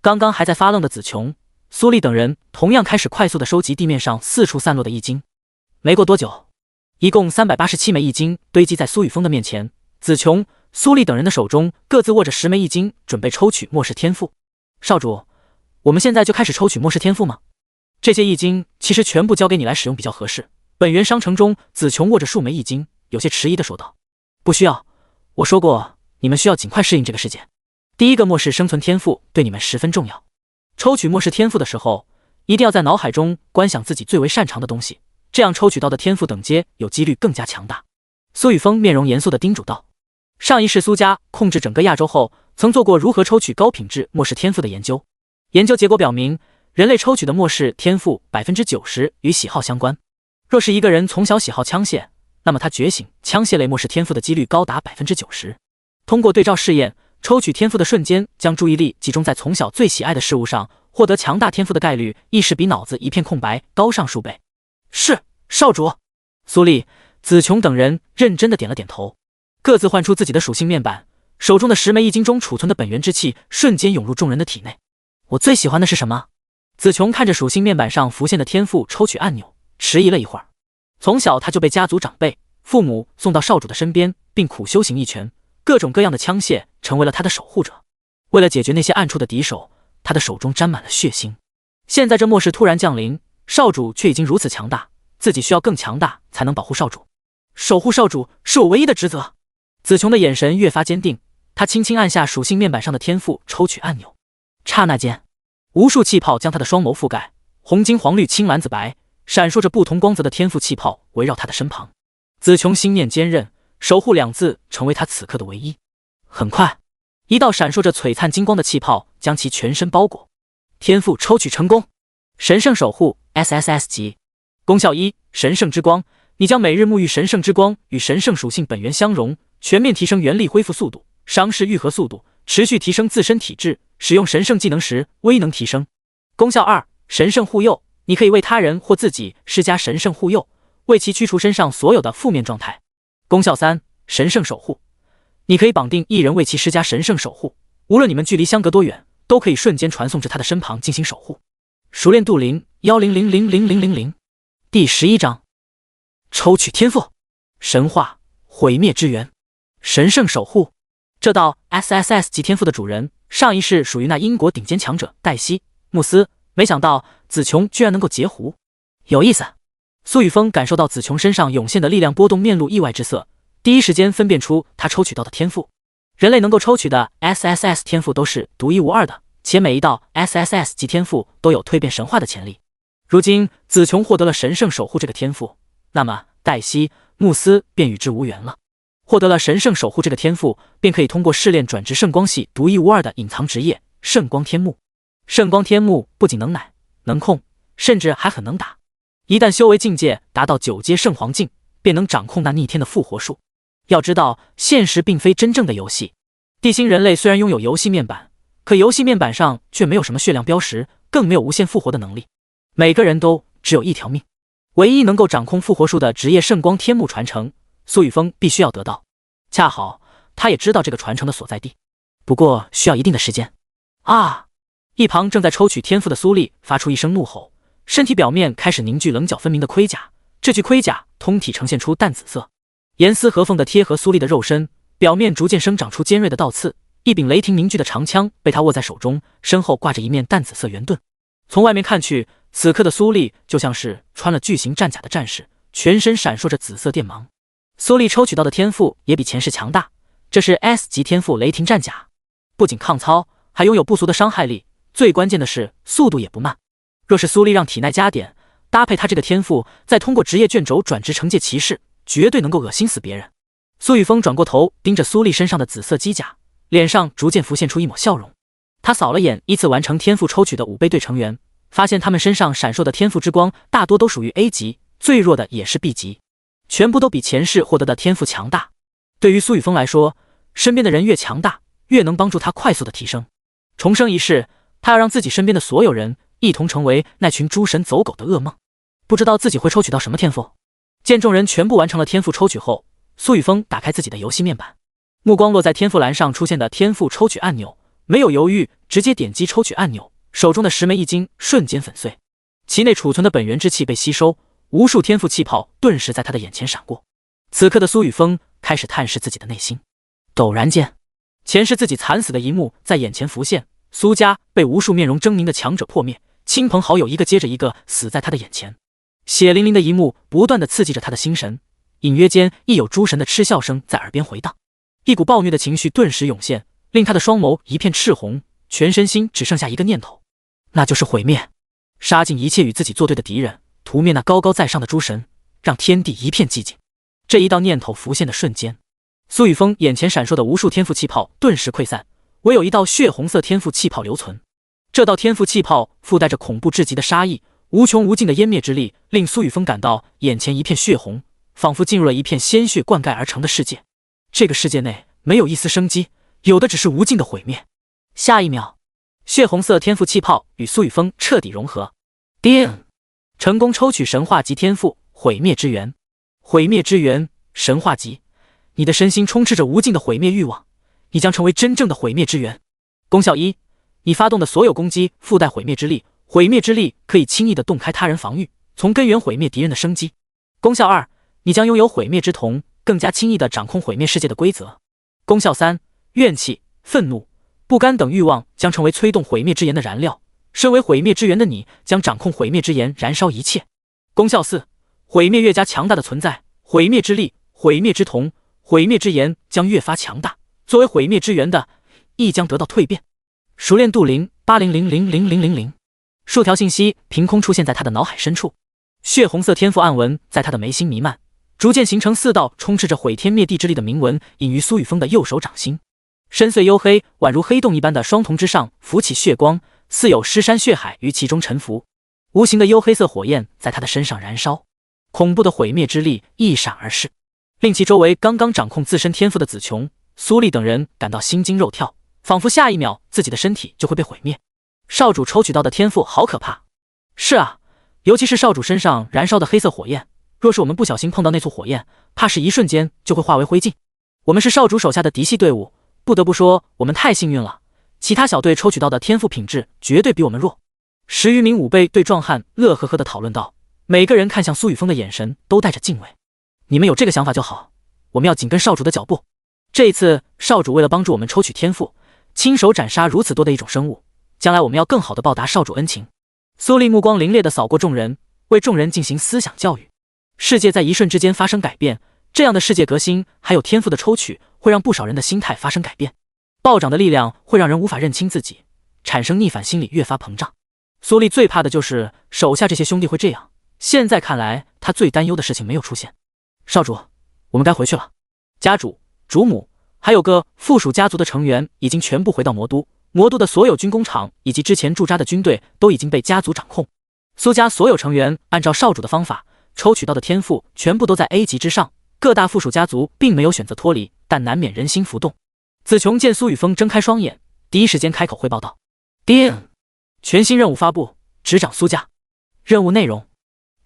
刚刚还在发愣的子琼、苏丽等人同样开始快速地收集地面上四处散落的易经。没过多久，一共387枚易经堆积在苏雨峰的面前。子琼、苏丽等人的手中各自握着10枚易经，准备抽取末世天赋。少主，我们现在就开始抽取末世天赋吗？这些易经其实全部交给你来使用比较合适。本源商城中，子琼握着数枚易经，有些迟疑地说道：不需要，我说过，你们需要尽快适应这个世界。第一个末世生存天赋对你们十分重要。抽取末世天赋的时候，一定要在脑海中观想自己最为擅长的东西，这样抽取到的天赋等阶有几率更加强大。苏雨峰面容严肃地叮嘱道。上一世苏家控制整个亚洲后，曾做过如何抽取高品质末世天赋的研究。研究结果表明，人类抽取的末世天赋 90% 与喜好相关。若是一个人从小喜好枪械，那么他觉醒枪械类末世天赋的几率高达 90%。通过对照试验，抽取天赋的瞬间将注意力集中在从小最喜爱的事物上，获得强大天赋的概率亦是比脑子一片空白高上数倍。是，少主。苏丽、子琼等人认真的点了点头，各自唤出自己的属性面板，手中的10枚易经中储存的本源之气瞬间涌入众人的体内。我最喜欢的是什么？子琼看着属性面板上浮现的天赋抽取按钮，迟疑了一会儿。从小他就被家族长辈、父母送到少主的身边，并苦修行一拳，各种各样的枪械成为了他的守护者。为了解决那些暗处的敌手，他的手中沾满了血腥。现在这末世突然降临，少主却已经如此强大，自己需要更强大才能保护少主。守护少主是我唯一的职责。子琼的眼神越发坚定，他轻轻按下属性面板上的天赋抽取按钮，刹那间，无数气泡将他的双眸覆盖，红金黄绿青蓝紫白，闪烁着不同光泽的天赋气泡围绕他的身旁。子琼心念坚韧，守护2字成为他此刻的唯一。很快，一道闪烁着璀璨金光的气泡将其全身包裹。天赋抽取成功，神圣守护 SSS 级，功效1：神圣之光，你将每日沐浴神圣之光与神圣属性本源相融，全面提升元力恢复速度、伤势愈合速度，持续提升自身体质，使用神圣技能时威能提升。功效2：神圣护佑，你可以为他人或自己施加神圣护佑，为其驱除身上所有的负面状态。功效3：神圣守护，你可以绑定一人为其施加神圣守护，无论你们距离相隔多远，都可以瞬间传送至他的身旁进行守护。熟练度0 10000000。第11章，抽取天赋，神话毁灭之源，神圣守护。这道 SSS 级天赋的主人，上一世属于那英国顶尖强者黛西·穆斯，没想到子琼居然能够截胡，有意思。苏雨峰感受到子琼身上涌现的力量波动，面露意外之色，第一时间分辨出他抽取到的天赋。人类能够抽取的 SSS 天赋都是独一无二的，且每一道 SSS 级天赋都有蜕变神话的潜力。如今子琼获得了神圣守护这个天赋，那么黛西·穆斯便与之无缘了。获得了神圣守护这个天赋，便可以通过试炼转职圣光系独一无二的隐藏职业圣光天幕。圣光天幕不仅能奶、能控，甚至还很能打。一旦修为境界达到9阶圣皇境，便能掌控那逆天的复活术。要知道，现实并非真正的游戏。地心人类虽然拥有游戏面板，可游戏面板上却没有什么血量标识，更没有无限复活的能力。每个人都只有一条命，唯一能够掌控复活术的职业圣光天幕传承，苏雨峰必须要得到。恰好他也知道这个传承的所在地，不过需要一定的时间。啊！一旁正在抽取天赋的苏丽发出一声怒吼，身体表面开始凝聚棱角分明的盔甲，这具盔甲通体呈现出淡紫色，严丝合缝地贴合苏丽的肉身，表面逐渐生长出尖锐的倒刺。一柄雷霆凝聚的长枪被他握在手中，身后挂着一面淡紫色圆盾。从外面看去，此刻的苏丽就像是穿了巨型战甲的战士，全身闪烁着紫色电芒。苏丽抽取到的天赋也比前世强大，这是 S 级天赋雷霆战甲，不仅抗操，还拥有不俗的伤害力，最关键的是速度也不慢。若是苏丽让体内加点，搭配他这个天赋，再通过职业卷轴转职惩戒骑士，绝对能够恶心死别人。苏雨峰转过头盯着苏丽身上的紫色机甲，脸上逐渐浮现出一抹笑容。他扫了眼依次完成天赋抽取的5倍队成员，发现他们身上闪烁的天赋之光大多都属于 A 级，最弱的也是 B 级，全部都比前世获得的天赋强大。对于苏雨峰来说，身边的人越强大，越能帮助他快速的提升。重生一世，他要让自己身边的所有人一同成为那群诸神走狗的噩梦。不知道自己会抽取到什么天赋。见众人全部完成了天赋抽取后，苏雨峰打开自己的游戏面板，目光落在天赋栏上出现的天赋抽取按钮，没有犹豫，直接点击抽取按钮，手中的10枚易经瞬间粉碎，其内储存的本源之气被吸收，无数天赋气泡顿时在他的眼前闪过。此刻的苏雨峰开始探视自己的内心。陡然间，前世自己惨死的一幕在眼前浮现，苏家被无数面容狰狞的强者破灭，亲朋好友一个接着一个死在他的眼前，血淋淋的一幕不断地刺激着他的心神，隐约间亦有诸神的嗤笑声在耳边回荡。一股暴虐的情绪顿时涌现，令他的双眸一片赤红，全身心只剩下一个念头，那就是毁灭，杀尽一切与自己作对的敌人，屠灭那高高在上的诸神，让天地一片寂静。这一道念头浮现的瞬间，苏雨峰眼前闪烁的无数天赋气泡顿时溃散，唯有一道血红色天赋气泡留存。这道天赋气泡附带着恐怖至极的杀意，无穷无尽的湮灭之力，令苏雨峰感到眼前一片血红，仿佛进入了一片鲜血灌溉而成的世界。这个世界内没有一丝生机，有的只是无尽的毁灭。下一秒，血红色天赋气泡与苏雨峰彻底融合。叮！成功抽取神话级天赋毁灭之源。毁灭之源，神话级，你的身心充斥着无尽的毁灭欲望，你将成为真正的毁灭之源。功效一，你发动的所有攻击附带毁灭之力，毁灭之力可以轻易地洞开他人防御，从根源毁灭敌人的生机。功效二，你将拥有毁灭之瞳，更加轻易地掌控毁灭世界的规则。功效三，怨气、愤怒、不甘等欲望将成为催动毁灭之炎的燃料，身为毁灭之源的你将掌控毁灭之炎燃烧一切。功效四，毁灭越加强大的存在，毁灭之力、毁灭之瞳、毁灭之炎将越发强大，作为毁灭之源的亦将得到蜕变。熟练度零80000000，数条信息凭空出现在他的脑海深处，血红色天赋暗纹在他的眉心弥漫，逐渐形成4道充斥着毁天灭地之力的铭文，隐于苏雨峰的右手掌心。深邃黝黑，宛如黑洞一般的双瞳之上浮起血光，似有尸山血海于其中沉浮。无形的黝黑色火焰在他的身上燃烧，恐怖的毁灭之力一闪而逝，令其周围刚刚掌控自身天赋的子琼、苏丽等人感到心惊肉跳，仿佛下一秒自己的身体就会被毁灭。少主抽取到的天赋好可怕。是啊，尤其是少主身上燃烧的黑色火焰，若是我们不小心碰到那簇火焰，怕是一瞬间就会化为灰烬。我们是少主手下的嫡系队伍，不得不说我们太幸运了，其他小队抽取到的天赋品质绝对比我们弱。10余名武辈对壮汉乐呵呵地讨论道，每个人看向苏雨峰的眼神都带着敬畏。你们有这个想法就好，我们要紧跟少主的脚步。这一次少主为了帮助我们抽取天赋，亲手斩杀如此多的一种生物，将来我们要更好地报答少主恩情。苏丽目光凌冽地扫过众人，为众人进行思想教育。世界在一瞬之间发生改变，这样的世界革新还有天赋的抽取，会让不少人的心态发生改变。暴涨的力量会让人无法认清自己，产生逆反心理，越发膨胀。苏丽最怕的就是手下这些兄弟会这样，现在看来他最担忧的事情没有出现。少主，我们该回去了。家主、主母还有个附属家族的成员已经全部回到魔都，魔都的所有军工厂以及之前驻扎的军队都已经被家族掌控。苏家所有成员按照少主的方法抽取到的天赋全部都在 A 级之上，各大附属家族并没有选择脱离，但难免人心浮动。子琼见苏雨峰睁开双眼，第一时间开口汇报道：爹，全新任务发布，执掌苏家。任务内容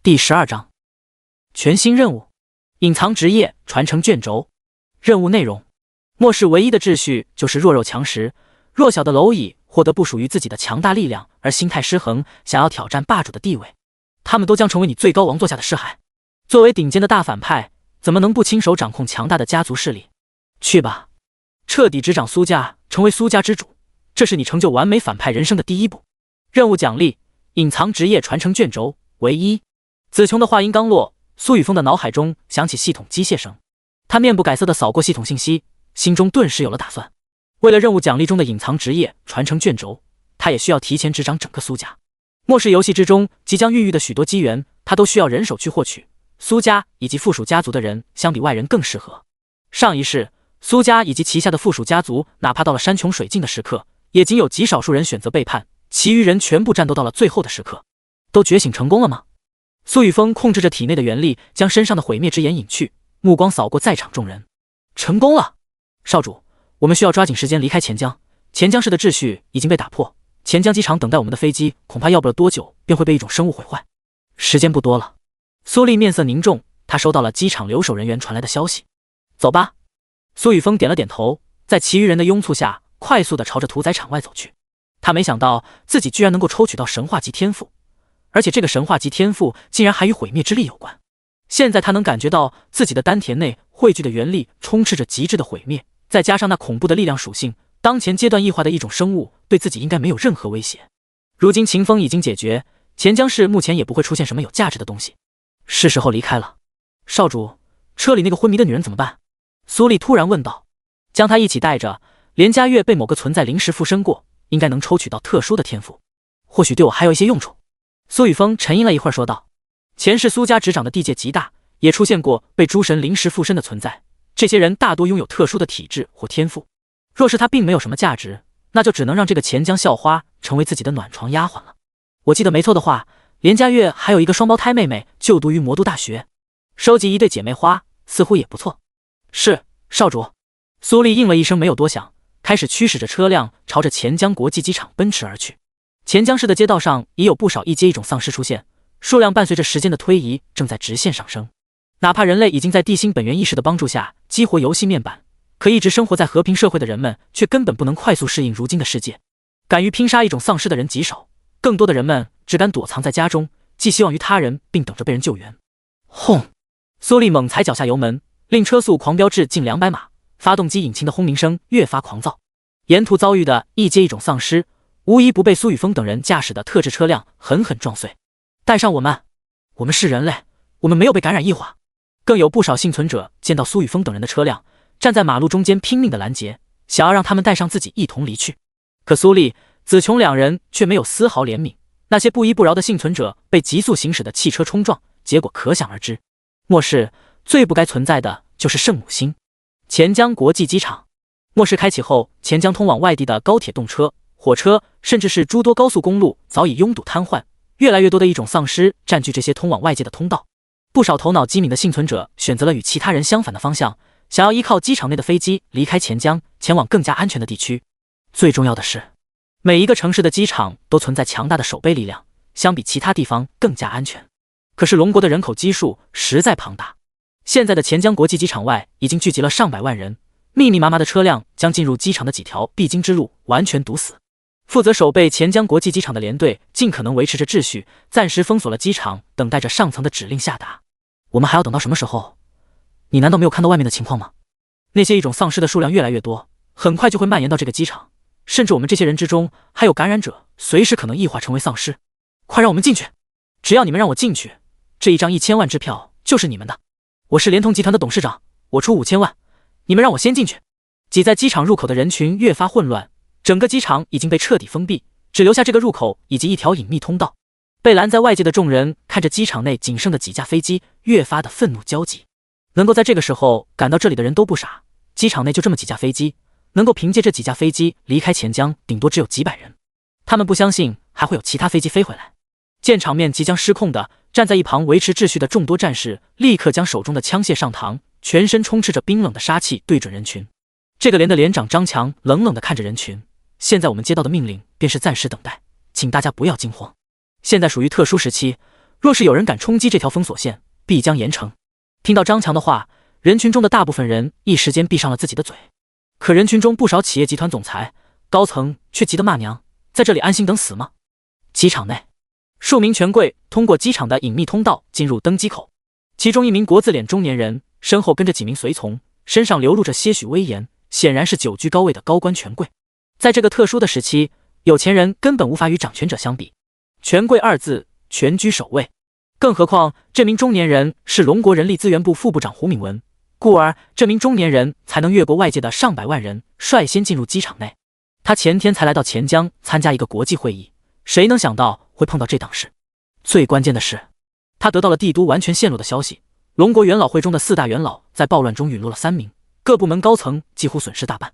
第12章，全新任务，隐藏职业传承卷轴。任务内容，末世唯一的秩序就是弱肉强食，弱小的蝼蚁获得不属于自己的强大力量，而心态失衡，想要挑战霸主的地位，他们都将成为你最高王座下的尸骸。作为顶尖的大反派，怎么能不亲手掌控强大的家族势力？去吧，彻底执掌苏家，成为苏家之主，这是你成就完美反派人生的第一步。任务奖励：隐藏职业传承卷轴为1。子琼的话音刚落，苏雨峰的脑海中响起系统机械声，他面不改色地扫过系统信息，心中顿时有了打算。为了任务奖励中的隐藏职业传承卷轴，他也需要提前执掌整个苏家。末世游戏之中即将孕育的许多机缘，他都需要人手去获取。苏家以及附属家族的人相比外人更适合。上一世，苏家以及旗下的附属家族，哪怕到了山穷水尽的时刻，也仅有极少数人选择背叛，其余人全部战斗到了最后的时刻。都觉醒成功了吗？苏雨峰控制着体内的元力，将身上的毁灭之炎隐去，目光扫过在场众人。成功了！少主，我们需要抓紧时间离开钱江。钱江市的秩序已经被打破，钱江机场等待我们的飞机恐怕要不了多久便会被一种生物毁坏，时间不多了。苏丽面色凝重，她收到了机场留守人员传来的消息。走吧。苏雨峰点了点头，在其余人的拥簇下，快速地朝着屠宰场外走去。他没想到自己居然能够抽取到神话级天赋，而且这个神话级天赋竟然还与毁灭之力有关。现在他能感觉到自己的丹田内汇聚的元力充斥着极致的毁灭，再加上那恐怖的力量属性，当前阶段异化的一种生物对自己应该没有任何威胁。如今秦风已经解决，钱江市目前也不会出现什么有价值的东西，是时候离开了。少主，车里那个昏迷的女人怎么办？苏丽突然问道。将她一起带着，连佳月被某个存在临时附身过，应该能抽取到特殊的天赋，或许对我还有一些用处。苏雨峰沉吟了一会儿说道。前世苏家执掌的地界极大，也出现过被诸神临时附身的存在，这些人大多拥有特殊的体质或天赋。若是他并没有什么价值，那就只能让这个钱江校花成为自己的暖床丫鬟了。我记得没错的话，连佳月还有一个双胞胎妹妹就读于魔都大学，收集一对姐妹花似乎也不错。是，少主。苏丽应了一声，没有多想，开始驱使着车辆朝着钱江国际机场奔驰而去。钱江市的街道上已有不少一阶一种丧尸出现，数量伴随着时间的推移正在直线上升。哪怕人类已经在地心本源意识的帮助下激活游戏面板，可一直生活在和平社会的人们却根本不能快速适应如今的世界。敢于拼杀一种丧尸的人极少，更多的人们只敢躲藏在家中，寄希望于他人，并等着被人救援。轰！苏丽猛踩脚下油门，令车速狂飙至近200码，发动机引擎的轰鸣声越发狂躁。沿途遭遇的一接一种丧尸，无疑不被苏雨峰等人驾驶的特制车辆狠狠撞碎。带上我们，我们是人类，我们没有被感染异化。更有不少幸存者见到苏雨峰等人的车辆，站在马路中间拼命的拦截，想要让他们带上自己一同离去。可苏丽、子琼两人却没有丝毫怜悯，那些不依不饶的幸存者被急速行驶的汽车冲撞，结果可想而知。末世最不该存在的就是圣母星。钱江国际机场，末世开启后，钱江通往外地的高铁、动车、火车，甚至是诸多高速公路早已拥堵瘫痪，越来越多的一种丧尸占据这些通往外界的通道。不少头脑机敏的幸存者选择了与其他人相反的方向，想要依靠机场内的飞机离开钱江，前往更加安全的地区。最重要的是，每一个城市的机场都存在强大的守备力量，相比其他地方更加安全。可是龙国的人口基数实在庞大，现在的钱江国际机场外已经聚集了上百万人，密密麻麻的车辆将进入机场的几条必经之路完全堵死。负责守备钱江国际机场的连队尽可能维持着秩序，暂时封锁了机场，等待着上层的指令下达。我们还要等到什么时候？你难道没有看到外面的情况吗？那些异种丧尸的数量越来越多，很快就会蔓延到这个机场，甚至我们这些人之中还有感染者，随时可能异化成为丧尸。快让我们进去！只要你们让我进去，这一张1000万支票就是你们的。我是联通集团的董事长，我出5000万，你们让我先进去。挤在机场入口的人群越发混乱，整个机场已经被彻底封闭，只留下这个入口以及一条隐秘通道。被拦在外界的众人看着机场内仅剩的几架飞机，越发的愤怒焦急。能够在这个时候赶到这里的人都不傻，机场内就这么几架飞机，能够凭借这几架飞机离开钱江，顶多只有几百人。他们不相信还会有其他飞机飞回来。见场面即将失控的，站在一旁维持秩序的众多战士立刻将手中的枪械上膛，全身充斥着冰冷的杀气，对准人群。这个连的连长张强冷冷地看着人群，现在我们接到的命令便是暂时等待，请大家不要惊慌。现在属于特殊时期，若是有人敢冲击这条封锁线，必将严惩。听到张强的话，人群中的大部分人一时间闭上了自己的嘴。可人群中不少企业集团总裁、高层却急得骂娘，在这里安心等死吗？机场内，数名权贵通过机场的隐秘通道进入登机口，其中一名国字脸中年人身后跟着几名随从，身上流露着些许威严，显然是久居高位的高官权贵。在这个特殊的时期，有钱人根本无法与掌权者相比。权贵二字全居首位，更何况这名中年人是龙国人力资源部副部长胡敏文，故而这名中年人才能越过外界的上百万人，率先进入机场内。他前天才来到钱江参加一个国际会议，谁能想到会碰到这档事？最关键的是，他得到了帝都完全陷落的消息，龙国元老会中的4大元老在暴乱中陨落了3名，各部门高层几乎损失大半，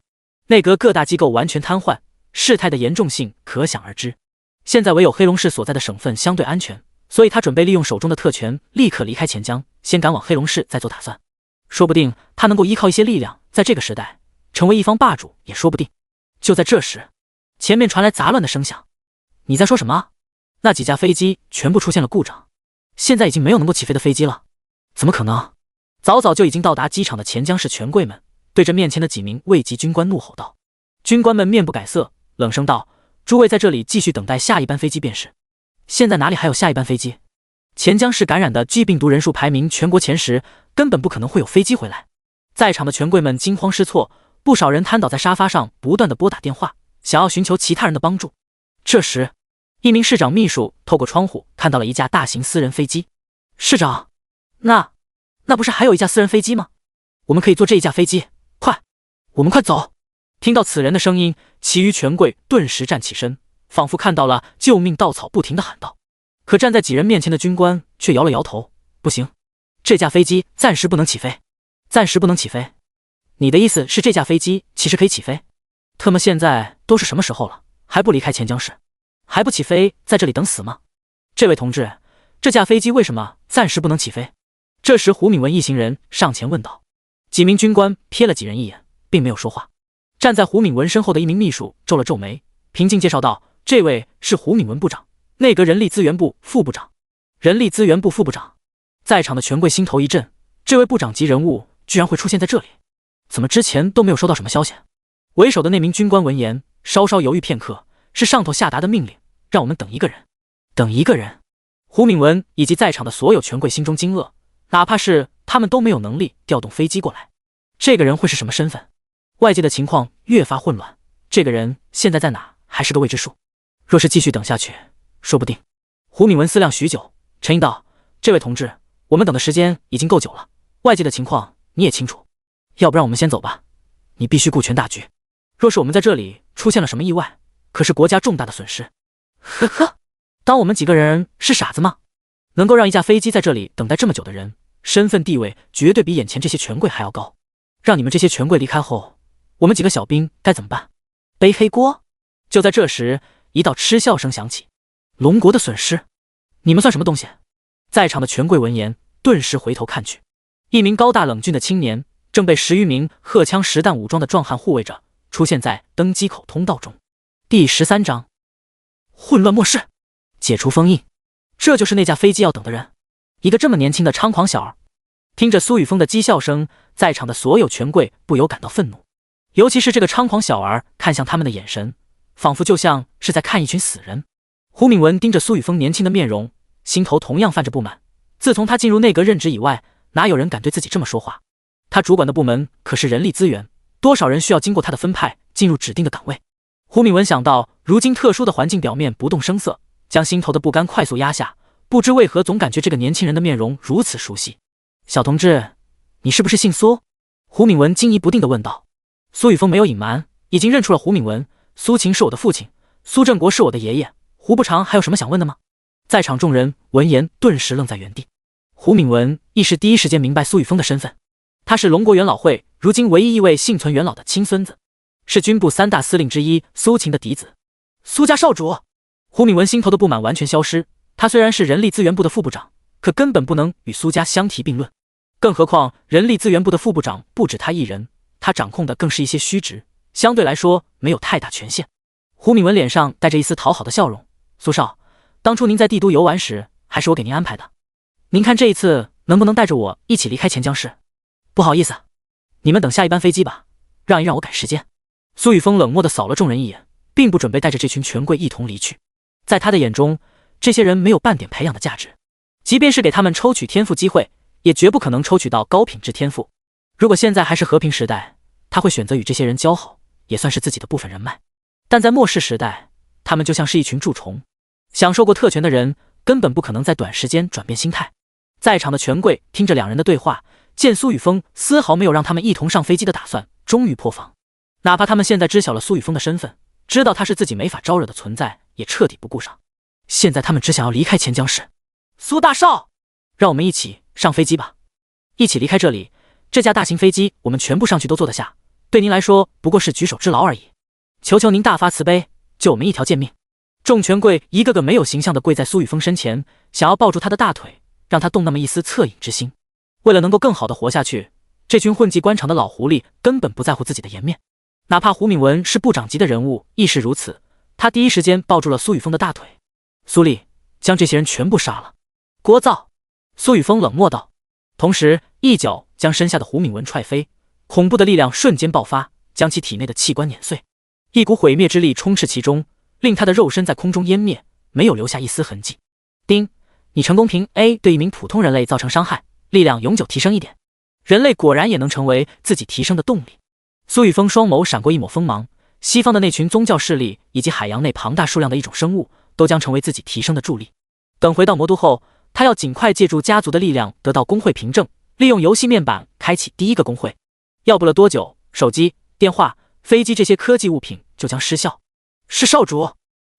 内阁各大机构完全瘫痪，事态的严重性可想而知。现在唯有黑龙市所在的省份相对安全，所以他准备利用手中的特权，立刻离开钱江，先赶往黑龙市再做打算。说不定他能够依靠一些力量，在这个时代成为一方霸主也说不定。就在这时，前面传来杂乱的声响。你在说什么？那几架飞机全部出现了故障，现在已经没有能够起飞的飞机了。怎么可能？早早就已经到达机场的钱江市权贵们对着面前的几名卫级军官怒吼道。军官们面不改色，冷声道：诸位在这里继续等待下一班飞机便是。现在哪里还有下一班飞机？钱江市感染的 G 病毒人数排名全国前10，根本不可能会有飞机回来。在场的权贵们惊慌失措，不少人瘫倒在沙发上，不断的拨打电话，想要寻求其他人的帮助。这时，一名市长秘书透过窗户看到了一架大型私人飞机。市长，那不是还有一架私人飞机吗？我们可以坐这一架飞机，快，我们快走！听到此人的声音，其余权贵顿时站起身，仿佛看到了救命稻草，不停地喊道。可站在几人面前的军官却摇了摇头，不行，这架飞机暂时不能起飞。暂时不能起飞？你的意思是这架飞机其实可以起飞？特么现在都是什么时候了，还不离开钱江市？还不起飞，在这里等死吗？这位同志，这架飞机为什么暂时不能起飞？这时胡敏文一行人上前问道。几名军官瞥了几人一眼，并没有说话。站在胡敏文身后的一名秘书皱了皱眉，平静介绍道：这位是胡敏文部长，内阁人力资源部副部长。人力资源部副部长。在场的权贵心头一震，这位部长级人物居然会出现在这里，怎么之前都没有收到什么消息？为首的那名军官闻言，稍稍犹豫片刻，是上头下达的命令，让我们等一个人。等一个人？胡敏文以及在场的所有权贵心中惊愕，哪怕是他们都没有能力调动飞机过来。这个人会是什么身份？外界的情况越发混乱，这个人现在在哪还是个未知数。若是继续等下去，说不定……胡敏文思量许久，沉吟道：“这位同志，我们等的时间已经够久了，外界的情况你也清楚，要不然我们先走吧。你必须顾全大局，若是我们在这里出现了什么意外，可是国家重大的损失。”呵呵，当我们几个人是傻子吗？能够让一架飞机在这里等待这么久的人，身份地位绝对比眼前这些权贵还要高。让你们这些权贵离开后，我们几个小兵该怎么办？背黑锅？就在这时，一道嗤笑声响起：“龙国的损失？你们算什么东西？”在场的权贵闻言，顿时回头看去，一名高大冷峻的青年正被10余名荷枪实弹武装的壮汉护卫着，出现在登机口通道中。第13章，混乱末世，解除封印。这就是那架飞机要等的人，一个这么年轻的猖狂小儿。听着苏雨峰的讥笑声，在场的所有权贵不由感到愤怒，尤其是这个猖狂小儿看向他们的眼神，仿佛就像是在看一群死人。胡敏文盯着苏雨峰年轻的面容，心头同样泛着不满。自从他进入内阁任职以外，哪有人敢对自己这么说话？他主管的部门可是人力资源，多少人需要经过他的分派进入指定的岗位。胡敏文想到如今特殊的环境，表面不动声色，将心头的不甘快速压下。不知为何总感觉这个年轻人的面容如此熟悉。小同志，你是不是姓苏？胡敏文惊疑不定地问道。苏雨峰没有隐瞒，已经认出了胡敏文。苏秦是我的父亲，苏振国是我的爷爷。胡部长还有什么想问的吗？在场众人闻言顿时愣在原地。胡敏文亦是第一时间明白苏雨峰的身份，他是龙国元老会如今唯一一位幸存元老的亲孙子，是军部3大司令之一苏秦的嫡子。苏家少主。胡敏文心头的不满完全消失，他虽然是人力资源部的副部长，可根本不能与苏家相提并论。更何况人力资源部的副部长不止他一人，他掌控的更是一些虚职，相对来说没有太大权限。胡敏文脸上带着一丝讨好的笑容：“苏少，当初您在帝都游玩时，还是我给您安排的。您看这一次能不能带着我一起离开钱江市？不好意思，你们等下一班飞机吧，让一让我赶时间。”苏雨峰冷漠地扫了众人一眼，并不准备带着这群权贵一同离去。在他的眼中，这些人没有半点培养的价值，即便是给他们抽取天赋机会，也绝不可能抽取到高品质天赋。如果现在还是和平时代，他会选择与这些人交好，也算是自己的部分人脉。但在末世时代，他们就像是一群蛀虫，享受过特权的人根本不可能在短时间转变心态。在场的权贵听着两人的对话，见苏雨峰丝毫没有让他们一同上飞机的打算，终于破防。哪怕他们现在知晓了苏雨峰的身份，知道他是自己没法招惹的存在，也彻底不顾上。现在他们只想要离开钱江市。苏大少，让我们一起上飞机吧，一起离开这里。这架大型飞机我们全部上去都坐得下，对您来说不过是举手之劳而已。求求您大发慈悲，救我们一条贱命。众权贵一个个没有形象地跪在苏雨峰身前，想要抱住他的大腿，让他动那么一丝恻隐之心。为了能够更好地活下去，这群混迹官场的老狐狸根本不在乎自己的颜面。哪怕胡敏文是部长级的人物亦是如此，他第一时间抱住了苏雨峰的大腿。苏丽，将这些人全部杀了。聒噪！苏雨峰冷漠道，同时一脚将身下的胡敏文踹飞，恐怖的力量瞬间爆发，将其体内的器官碾碎，一股毁灭之力充斥其中，令他的肉身在空中湮灭，没有留下一丝痕迹。丁，你成功凭 A 对一名普通人类造成伤害，力量永久提升1点。人类果然也能成为自己提升的动力。苏雨峰双眸闪过一抹锋芒，西方的那群宗教势力以及海洋内庞大数量的一种生物，都将成为自己提升的助力。等回到魔都后，他要尽快借助家族的力量得到工会凭证，利用游戏面板开启第一个工会。要不了多久，手机、电话、飞机这些科技物品就将失效。是少主。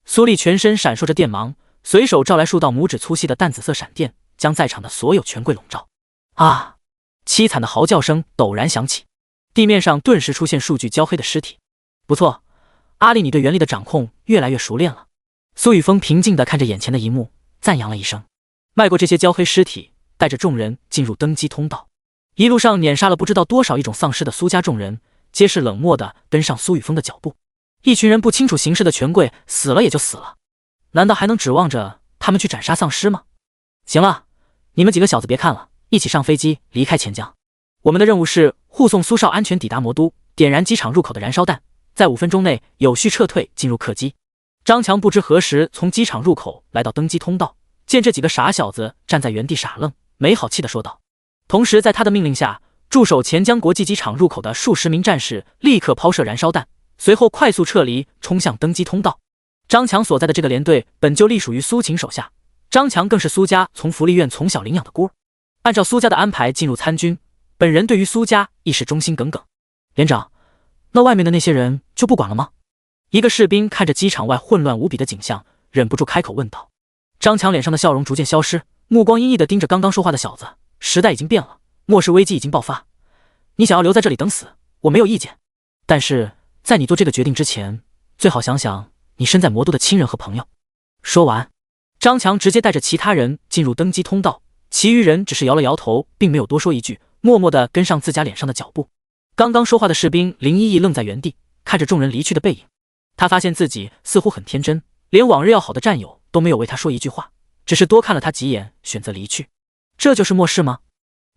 苏丽全身闪烁着电芒，随手召来数道拇指粗细的淡紫色闪电，将在场的所有权贵笼罩。啊！凄惨的嚎叫声陡然响起，地面上顿时出现数具焦黑的尸体。不错，阿丽，你对原力的掌控越来越熟练了。苏雨峰平静地看着眼前的一幕，赞扬了一声，迈过这些焦黑尸体，带着众人进入登机通道。一路上碾杀了不知道多少一种丧尸的苏家众人，皆是冷漠地跟上苏雨峰的脚步。一群人不清楚形势的权贵死了也就死了，难道还能指望着他们去斩杀丧尸吗？行了，你们几个小子别看了，一起上飞机离开钱江。我们的任务是护送苏少安全抵达魔都，点燃机场入口的燃烧弹，在5分钟内有序撤退进入客机。张强不知何时从机场入口来到登机通道，见这几个傻小子站在原地傻愣，没好气地说道。同时在他的命令下，驻守钱江国际机场入口的数十名战士立刻抛射燃烧弹，随后快速撤离，冲向登机通道。张强所在的这个连队本就隶属于苏秦手下，张强更是苏家从福利院从小领养的孤儿，按照苏家的安排进入参军，本人对于苏家亦是忠心耿耿。连长，那外面的那些人就不管了吗？一个士兵看着机场外混乱无比的景象，忍不住开口问道。张强脸上的笑容逐渐消失，目光阴翳地盯着刚刚说话的小子。时代已经变了，末世危机已经爆发，你想要留在这里等死，我没有意见，但是在你做这个决定之前，最好想想你身在魔都的亲人和朋友。说完，张强直接带着其他人进入登机通道，其余人只是摇了摇头，并没有多说一句，默默地跟上自家脸上的脚步。刚刚说话的士兵林依依愣在原地，看着众人离去的背影，他发现自己似乎很天真，连往日要好的战友都没有为他说一句话，只是多看了他几眼，选择离去。这就是末世吗？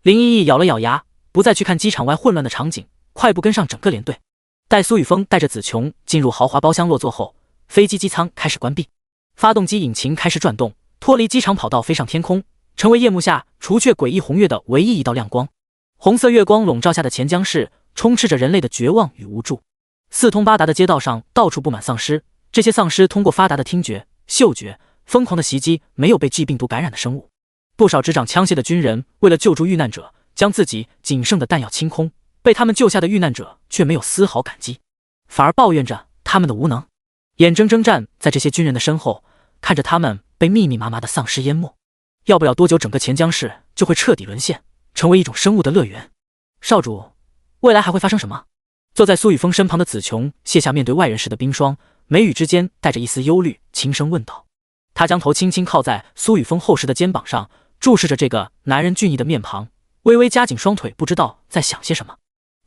林依依咬了咬牙，不再去看机场外混乱的场景，快步跟上整个连队。待苏雨峰带着子琼进入豪华包厢落座后，飞机机舱开始关闭，发动机引擎开始转动，脱离机场跑道飞上天空，成为夜幕下除却诡异红月的唯一一道亮光。红色月光笼罩下的钱江市充斥着人类的绝望与无助，四通八达的街道上到处布满丧尸，这些丧尸通过发达的听觉、嗅觉，疯狂的袭击没有被G病毒感染的生物。不少执掌枪械的军人为了救助遇难者，将自己仅剩的弹药清空，被他们救下的遇难者却没有丝毫感激，反而抱怨着他们的无能，眼睁睁站在这些军人的身后，看着他们被密密麻麻的丧尸淹没。要不了多久，整个钱江市就会彻底沦陷，成为一种生物的乐园。少主，未来还会发生什么？坐在苏雨峰身旁的子琼卸下面对外人时的冰霜，眉宇之间带着一丝忧虑，轻声问道。他将头轻轻靠在苏雨峰厚实的肩膀上，注视着这个男人俊逸的面庞，微微夹紧双腿，不知道在想些什么。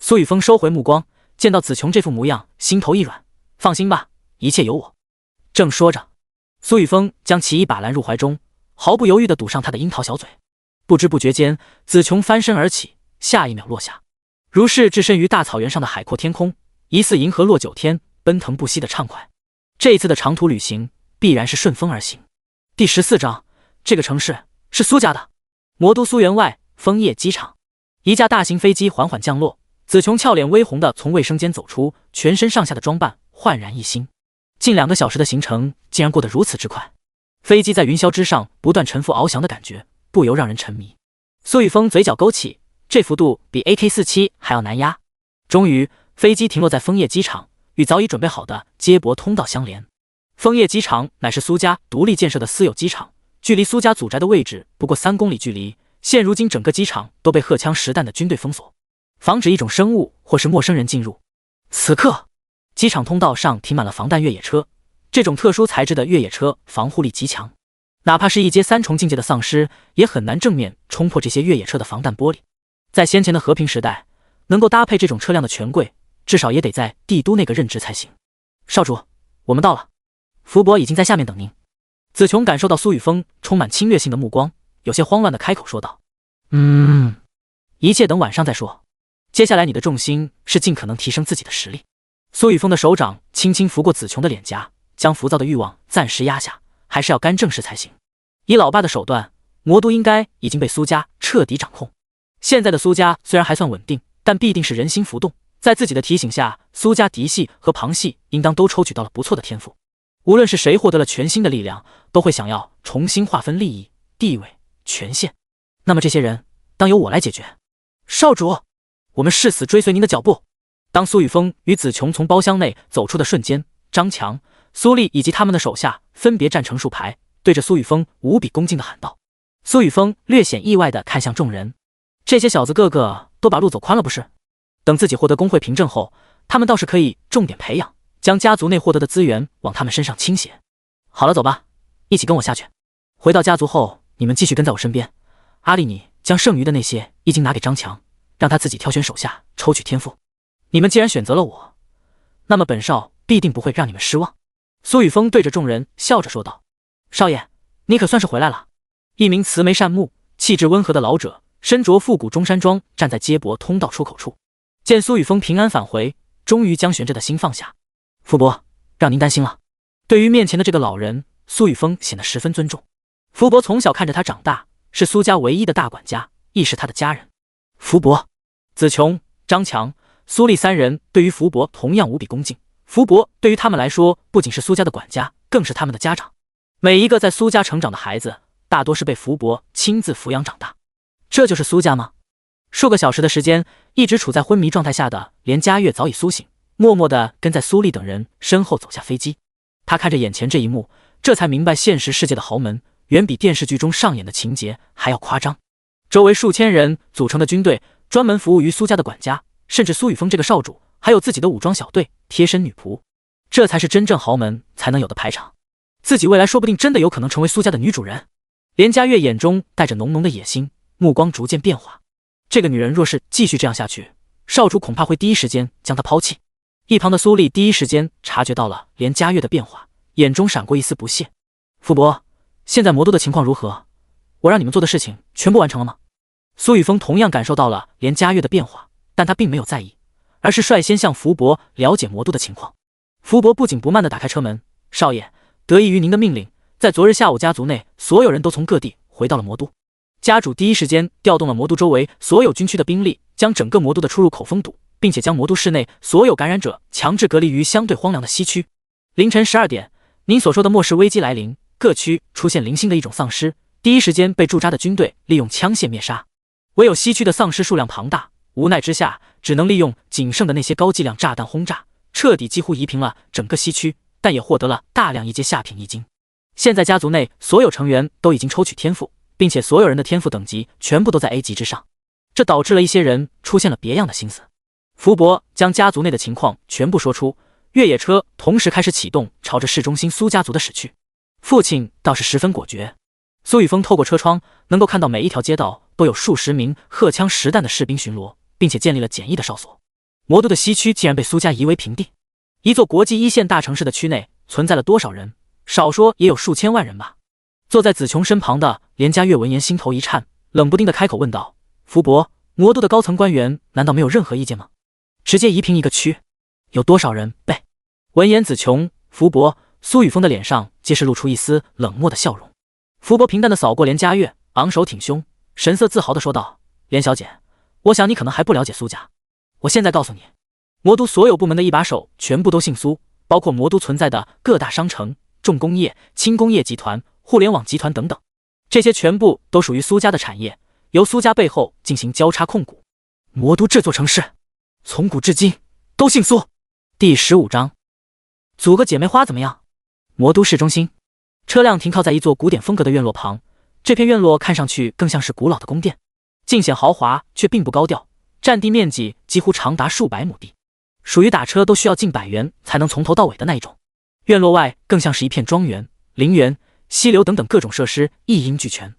苏雨峰收回目光，见到子琼这副模样，心头一软，放心吧，一切有我。正说着，苏雨峰将其一把揽入怀中，毫不犹豫地堵上他的樱桃小嘴。不知不觉间，子琼翻身而起，下一秒落下，如是置身于大草原上的海阔天空，疑似银河落九天，奔腾不息的畅快。这一次的长途旅行必然是顺风而行。第14章，这个城市是苏家的。魔都苏园外枫叶机场，一架大型飞机缓缓降落，子琼俏脸微红地从卫生间走出，全身上下的装扮焕然一新。近2个小时的行程竟然过得如此之快，飞机在云霄之上不断沉浮翱翔的感觉不由让人沉迷。苏雨峰嘴角勾起，这幅度比 AK47 还要难压。终于，飞机停落在枫叶机场，与早已准备好的接驳通道相连。枫叶机场乃是苏家独立建设的私有机场，距离苏家祖宅的位置不过3公里距离。现如今整个机场都被荷枪实弹的军队封锁，防止一种生物或是陌生人进入。此刻，机场通道上停满了防弹越野车，这种特殊材质的越野车防护力极强，哪怕是一阶3重境界的丧尸也很难正面冲破这些越野车的防弹玻璃。在先前的和平时代，能够搭配这种车辆的权贵，至少也得在帝都那个任职才行。少主，我们到了，福伯已经在下面等您。子琼感受到苏雨峰充满侵略性的目光，有些慌乱地开口说道：“一切等晚上再说。接下来你的重心是尽可能提升自己的实力。”苏雨峰的手掌轻轻拂过子琼的脸颊，将浮躁的欲望暂时压下，还是要干正事才行。以老爸的手段，魔都应该已经被苏家彻底掌控。现在的苏家虽然还算稳定，但必定是人心浮动。在自己的提醒下，苏家嫡系和旁系应当都抽取到了不错的天赋。无论是谁获得了全新的力量，都会想要重新划分利益、地位、权限。那么这些人当由我来解决。少主，我们誓死追随您的脚步。当苏雨峰与子琼从包厢内走出的瞬间，张强、苏丽以及他们的手下分别站成数排，对着苏雨峰无比恭敬地喊道。苏雨峰略显意外地看向众人，这些小子个个都把路走宽了不是？等自己获得工会凭证后，他们倒是可以重点培养，将家族内获得的资源往他们身上倾斜。好了，走吧，一起跟我下去。回到家族后，你们继续跟在我身边。阿丽，你将剩余的那些衣金拿给张强，让他自己挑选手下，抽取天赋。你们既然选择了我，那么本少必定不会让你们失望。苏雨峰对着众人笑着说道：“少爷，你可算是回来了。”一名慈眉善目、气质温和的老者，身着复古中山装，站在接驳通道出口处。见苏雨峰平安返回，终于将悬着的心放下。福伯，让您担心了。对于面前的这个老人，苏雨峰显得十分尊重。福伯从小看着他长大，是苏家唯一的大管家，亦是他的家人。福伯、子琼、张强、苏丽三人对于福伯同样无比恭敬。福伯对于他们来说，不仅是苏家的管家，更是他们的家长。每一个在苏家成长的孩子，大多是被福伯亲自抚养长大。这就是苏家吗？数个小时的时间，一直处在昏迷状态下的连佳悦早已苏醒，默默地跟在苏丽等人身后走下飞机。他看着眼前这一幕，这才明白现实世界的豪门远比电视剧中上演的情节还要夸张。周围数千人组成的军队，专门服务于苏家的管家，甚至苏雨峰这个少主，还有自己的武装小队、贴身女仆，这才是真正豪门才能有的排场。自己未来说不定真的有可能成为苏家的女主人。连佳悦眼中带着浓浓的野心，目光逐渐变化。这个女人若是继续这样下去，少主恐怕会第一时间将她抛弃。一旁的苏丽第一时间察觉到了连佳悦的变化，眼中闪过一丝不屑。福伯，现在魔都的情况如何？我让你们做的事情全部完成了吗？苏雨峰同样感受到了连佳悦的变化，但他并没有在意，而是率先向福伯了解魔都的情况。福伯不紧不慢地打开车门，少爷，得益于您的命令，在昨日下午家族内所有人都从各地回到了魔都。家主第一时间调动了魔都周围所有军区的兵力，将整个魔都的出入口封堵，并且将魔都市内所有感染者强制隔离于相对荒凉的西区。凌晨12点，您所说的末世危机来临，各区出现零星的一种丧尸，第一时间被驻扎的军队利用枪械灭杀。唯有西区的丧尸数量庞大，无奈之下只能利用仅剩的那些高剂量炸弹轰炸，彻底几乎夷平了整个西区，但也获得了大量一阶下品一金。现在家族内所有成员都已经抽取天赋，并且所有人的天赋等级全部都在 A 级之上，这导致了一些人出现了别样的心思。福伯将家族内的情况全部说出，越野车同时开始启动，朝着市中心苏家族的驶去。父亲倒是十分果决。苏雨峰透过车窗能够看到每一条街道都有数十名荷枪实弹的士兵巡逻，并且建立了简易的哨所。魔都的西区竟然被苏家夷为平地，一座国际一线大城市的区内存在了多少人？少说也有数千万人吧。坐在子琼身旁的连佳悦闻言心头一颤，冷不丁的开口问道：福伯，魔都的高层官员难道没有任何意见吗？直接夷平一个区，有多少人被？闻言，子琼、福伯、苏雨峰的脸上皆是露出一丝冷漠的笑容。福伯平淡的扫过连佳悦，昂首挺胸，神色自豪的说道：连小姐，我想你可能还不了解苏家。我现在告诉你，魔都所有部门的一把手全部都姓苏，包括魔都存在的各大商城、重工业、轻工业集团、互联网集团等等，这些全部都属于苏家的产业，由苏家背后进行交叉控股。魔都这座城市，从古至今都姓苏。第15章，组个姐妹花怎么样？魔都市中心，车辆停靠在一座古典风格的院落旁，这片院落看上去更像是古老的宫殿，尽显豪华却并不高调，占地面积几乎长达数百亩地，属于打车都需要近100元才能从头到尾的那一种。院落外更像是一片庄园、陵园、溪流等等各种设施一应俱全。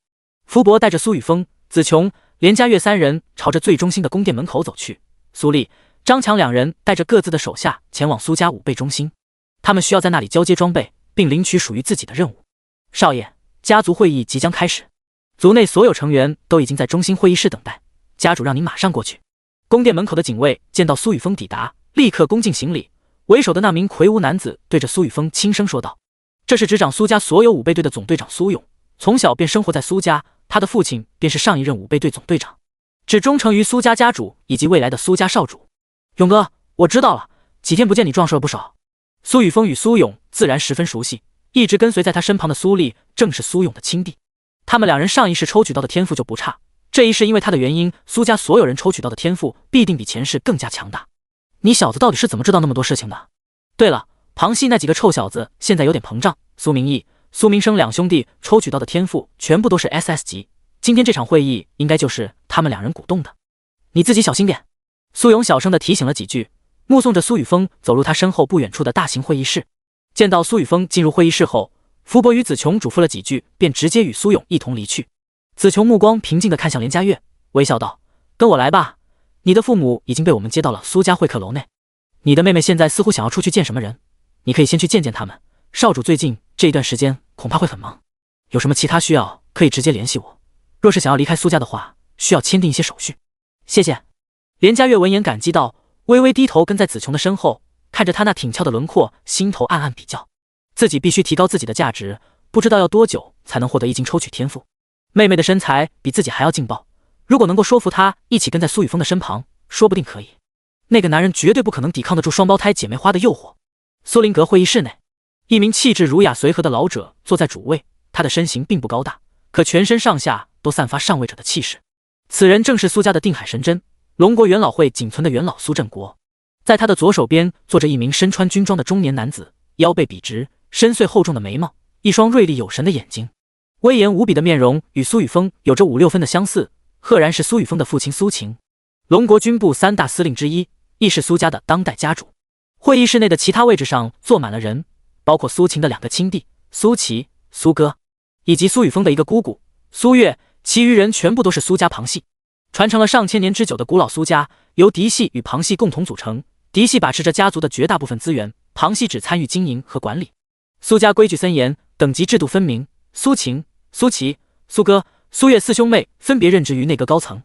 福伯带着苏雨峰、子琼、连佳悦三人朝着最中心的宫殿门口走去，苏丽、张强两人带着各自的手下前往苏家武备中心，他们需要在那里交接装备，并领取属于自己的任务。少爷，家族会议即将开始，族内所有成员都已经在中心会议室等待，家主让您马上过去。宫殿门口的警卫见到苏雨峰抵达，立刻恭敬行礼。为首的那名魁梧男子对着苏雨峰轻声说道：这是执掌苏家所有武备队的总队长苏勇，从小便生活在苏家，他的父亲便是上一任武备队总队长，只忠诚于苏家家主以及未来的苏家少主。勇哥，我知道了，几天不见你壮硕了不少。苏雨峰与苏勇自然十分熟悉，一直跟随在他身旁的苏丽正是苏勇的亲弟，他们两人上一世抽取到的天赋就不差，这一世因为他的原因，苏家所有人抽取到的天赋必定比前世更加强大。你小子到底是怎么知道那么多事情的？对了，旁系那几个臭小子现在有点膨胀，苏明义、苏明生两兄弟抽取到的天赋全部都是 SS 级，今天这场会议应该就是他们两人鼓动的，你自己小心点。苏勇小声地提醒了几句，目送着苏雨峰走入他身后不远处的大型会议室。见到苏雨峰进入会议室后，福伯与子琼嘱咐了几句，便直接与苏勇一同离去。子琼目光平静地看向连佳悦，微笑道：跟我来吧，你的父母已经被我们接到了苏家会客楼内，你的妹妹现在似乎想要出去见什么人，你可以先去见见他们，少主最近这一段时间恐怕会很忙。有什么其他需要可以直接联系我。若是想要离开苏家的话，需要签订一些手续。谢谢。连嘉悦闻言感激道，微微低头跟在子琼的身后，看着她那挺翘的轮廓，心头暗暗比较，自己必须提高自己的价值，不知道要多久才能获得易经抽取天赋。妹妹的身材比自己还要劲爆，如果能够说服她一起跟在苏雨峰的身旁，说不定可以。那个男人绝对不可能抵抗得住双胞胎姐妹花的诱惑。苏林阁会议室内，一名气质儒雅随和的老者坐在主位，他的身形并不高大，可全身上下都散发上位者的气势。此人正是苏家的定海神针，龙国元老会仅存的元老苏振国。在他的左手边坐着一名身穿军装的中年男子，腰背笔直，深邃厚重的眉毛，一双锐利有神的眼睛，威严无比的面容与苏雨峰有着5、6分的相似，赫然是苏雨峰的父亲苏秦，龙国军部3大司令之一，亦是苏家的当代家主。会议室内的其他位置上坐满了人，包括苏秦的2个亲弟苏琪、苏哥，以及苏雨峰的一个姑姑苏月，其余人全部都是苏家旁系。传承了上千年之久的古老苏家，由嫡系与旁系共同组成，嫡系把持着家族的绝大部分资源，旁系只参与经营和管理。苏家规矩森严，等级制度分明，苏秦、苏琪、苏哥、苏月4兄妹分别任职于内阁高层。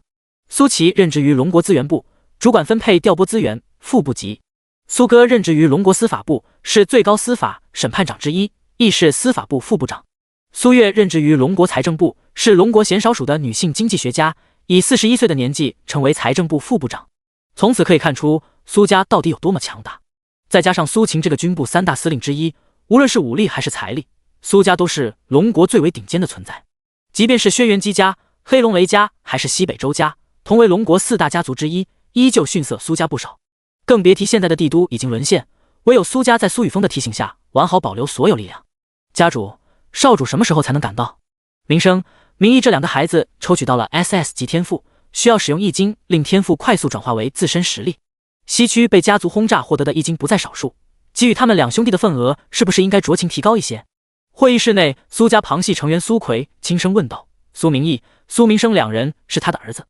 苏琪任职于龙国资源部，主管分配调拨资源，副部级。苏哥任职于龙国司法部，是最高司法审判长之一，亦是司法部副部长。苏月任职于龙国财政部，是龙国鲜少数的女性经济学家，以41岁的年纪成为财政部副部长。从此可以看出苏家到底有多么强大。再加上苏秦这个军部3大司令之一，无论是武力还是财力，苏家都是龙国最为顶尖的存在。即便是轩辕姬家、黑龙雷家还是西北周家，同为龙国4大家族之一，依旧逊色苏家不少。更别提现在的帝都已经沦陷，唯有苏家在苏雨峰的提醒下完好保留所有力量。家主、少主什么时候才能赶到？明生、明义这2个孩子抽取到了 SS 级天赋，需要使用易经令天赋快速转化为自身实力。西区被家族轰炸获得的易经不在少数，给予他们2兄弟的份额是不是应该酌情提高一些？会议室内，苏家旁系成员苏奎轻声问道。苏明义、苏明生2人是他的儿子。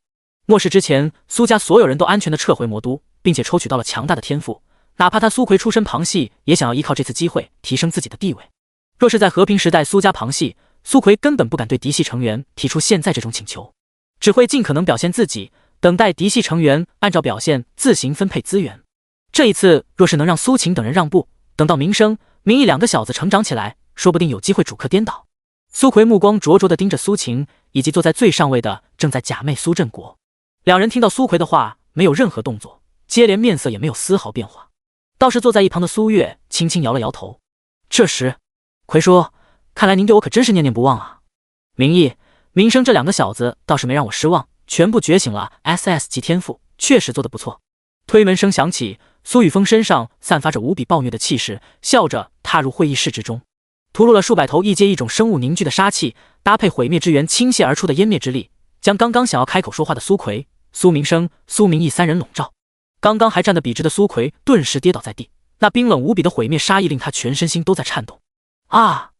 末世之前，苏家所有人都安全地撤回魔都，并且抽取到了强大的天赋，哪怕他苏奎出身旁系，也想要依靠这次机会提升自己的地位。若是在和平时代，苏家旁系，苏奎根本不敢对嫡系成员提出现在这种请求，只会尽可能表现自己，等待嫡系成员按照表现自行分配资源。这一次若是能让苏秦等人让步，等到明生、明义2个小子成长起来，说不定有机会主客颠倒。苏奎目光灼灼地盯着苏秦以及坐在最上位的正在假寐苏振国。2人听到苏奎的话，没有任何动作，接连面色也没有丝毫变化。倒是坐在一旁的苏月轻轻摇了摇头。这时，奎叔，看来您对我可真是念念不忘啊。明义、明生这2个小子倒是没让我失望，全部觉醒了 SS 级天赋，确实做得不错。推门声响起，苏雨峰身上散发着无比暴虐的气势，笑着踏入会议室之中，吐露了数百头一阶一种生物凝聚的杀气，搭配毁灭之源倾泻而出的湮灭之力，将刚刚想要开口说话的苏奎、苏明生、苏明义3人笼罩。刚刚还站得笔直的苏奎顿时跌倒在地，那冰冷无比的毁灭杀意令他全身心都在颤动。啊！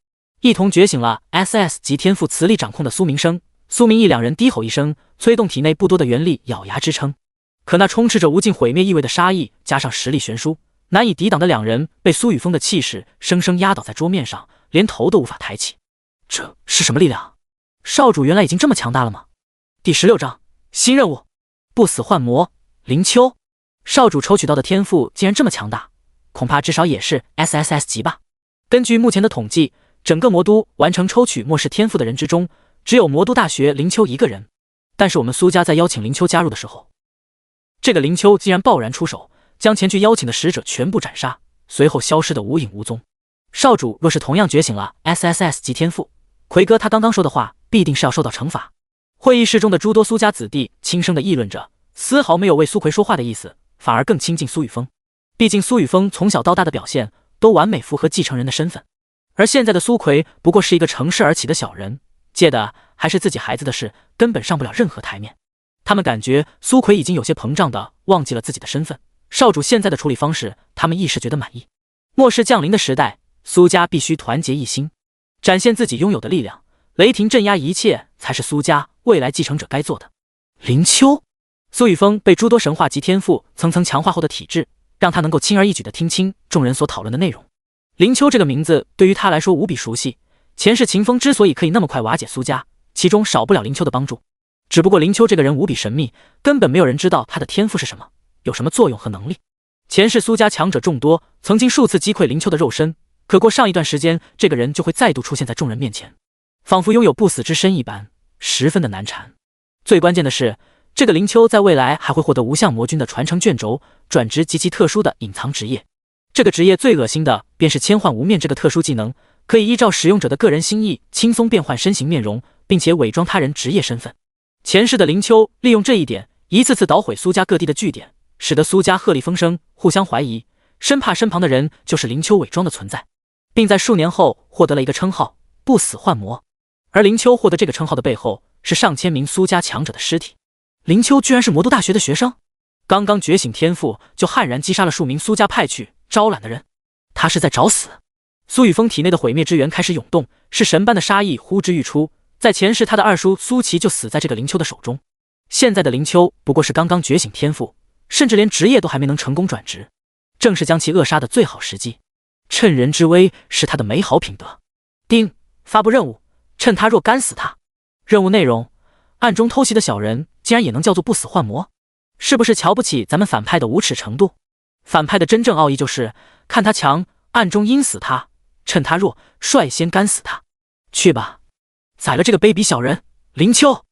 一同觉醒了 SS 级天赋磁力掌控的苏明生、苏明义2人低吼一声，催动体内不多的元力，咬牙支撑。可那充斥着无尽毁灭意味的杀意，加上实力悬殊，难以抵挡的2人被苏雨峰的气势生生压倒在桌面上，连头都无法抬起。这是什么力量？少主原来已经这么强大了吗？第16章新任务：不死幻魔林秋。少主抽取到的天赋竟然这么强大，恐怕至少也是 SSS 级吧。根据目前的统计，整个魔都完成抽取末世天赋的人之中，只有魔都大学林秋1个人。但是我们苏家在邀请林秋加入的时候，这个林秋竟然爆然出手，将前去邀请的使者全部斩杀，随后消失得无影无踪。少主若是同样觉醒了 SSS 级天赋，奎哥他刚刚说的话必定是要受到惩罚。会议室中的诸多苏家子弟轻声地议论着，丝毫没有为苏奎说话的意思，反而更亲近苏雨峰。毕竟苏雨峰从小到大的表现都完美符合继承人的身份，而现在的苏奎不过是一个乘势而起的小人，借的还是自己孩子的事，根本上不了任何台面。他们感觉苏奎已经有些膨胀的忘记了自己的身份，少主现在的处理方式，他们一时觉得满意。末世降临的时代，苏家必须团结一心，展现自己拥有的力量，雷霆镇压一切，才是苏家未来继承者该做的。林秋，苏雨峰被诸多神话及天赋层层强化后的体质，让他能够轻而易举地听清众人所讨论的内容。林秋这个名字对于他来说无比熟悉，前世秦风之所以可以那么快瓦解苏家，其中少不了林秋的帮助。只不过林秋这个人无比神秘，根本没有人知道他的天赋是什么，有什么作用和能力。前世苏家强者众多，曾经数次击溃林秋的肉身，可过上一段时间，这个人就会再度出现在众人面前，仿佛拥有不死之身一般，十分的难缠。最关键的是，这个林秋在未来还会获得无相魔君的传承卷轴，转职极其特殊的隐藏职业。这个职业最恶心的便是千幻无面这个特殊技能，可以依照使用者的个人心意轻松变换身形面容，并且伪装他人职业身份。前世的林秋利用这一点，一次次捣毁苏家各地的据点，使得苏家鹤唳风声，互相怀疑，生怕身旁的人就是林秋伪装的存在，并在数年后获得了一个称号“不死幻魔”。而林秋获得这个称号的背后，是上千名苏家强者的尸体。林秋居然是魔都大学的学生，刚刚觉醒天赋就悍然击杀了数名苏家派去招揽的人，他是在找死。苏雨峰体内的毁灭之源开始涌动，是神般的杀意呼之欲出。在前世，他的二叔苏琪就死在这个林秋的手中。现在的林秋不过是刚刚觉醒天赋，甚至连职业都还没能成功转职，正是将其扼杀的最好时机。趁人之危是他的美好品德。丁，发布任务，趁他若干死他。任务内容：暗中偷袭的小人竟然也能叫做不死幻魔，是不是瞧不起咱们反派的无耻程度？反派的真正奥义就是看他强，暗中阴死他，趁他弱，率先干死他。去吧，宰了这个卑鄙小人林秋，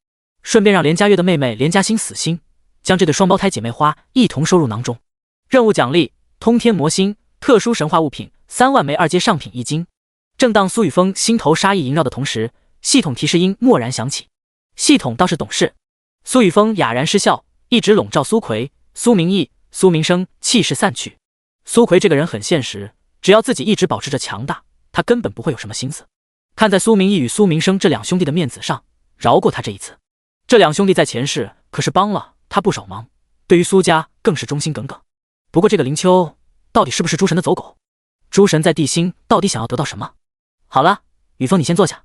顺便让连家月的妹妹连嘉欣死心，将这对双胞胎姐妹花一同收入囊中。任务奖励：通天魔星，特殊神话物品3万枚2阶上品1斤。正当苏雨峰心头杀意萦绕的同时，系统提示音蓦然响起。系统倒是懂事。苏雨峰哑然失笑，一直笼罩苏奎、苏明义、苏明生，气势散去。苏奎这个人很现实，只要自己一直保持着强大，他根本不会有什么心思。看在苏明义与苏明生这两兄弟的面子上，饶过他这一次。这两兄弟在前世可是帮了他不少忙，对于苏家更是忠心耿耿。不过这个林秋到底是不是诸神的走狗？诸神在地心到底想要得到什么？好了，雨峰你先坐下，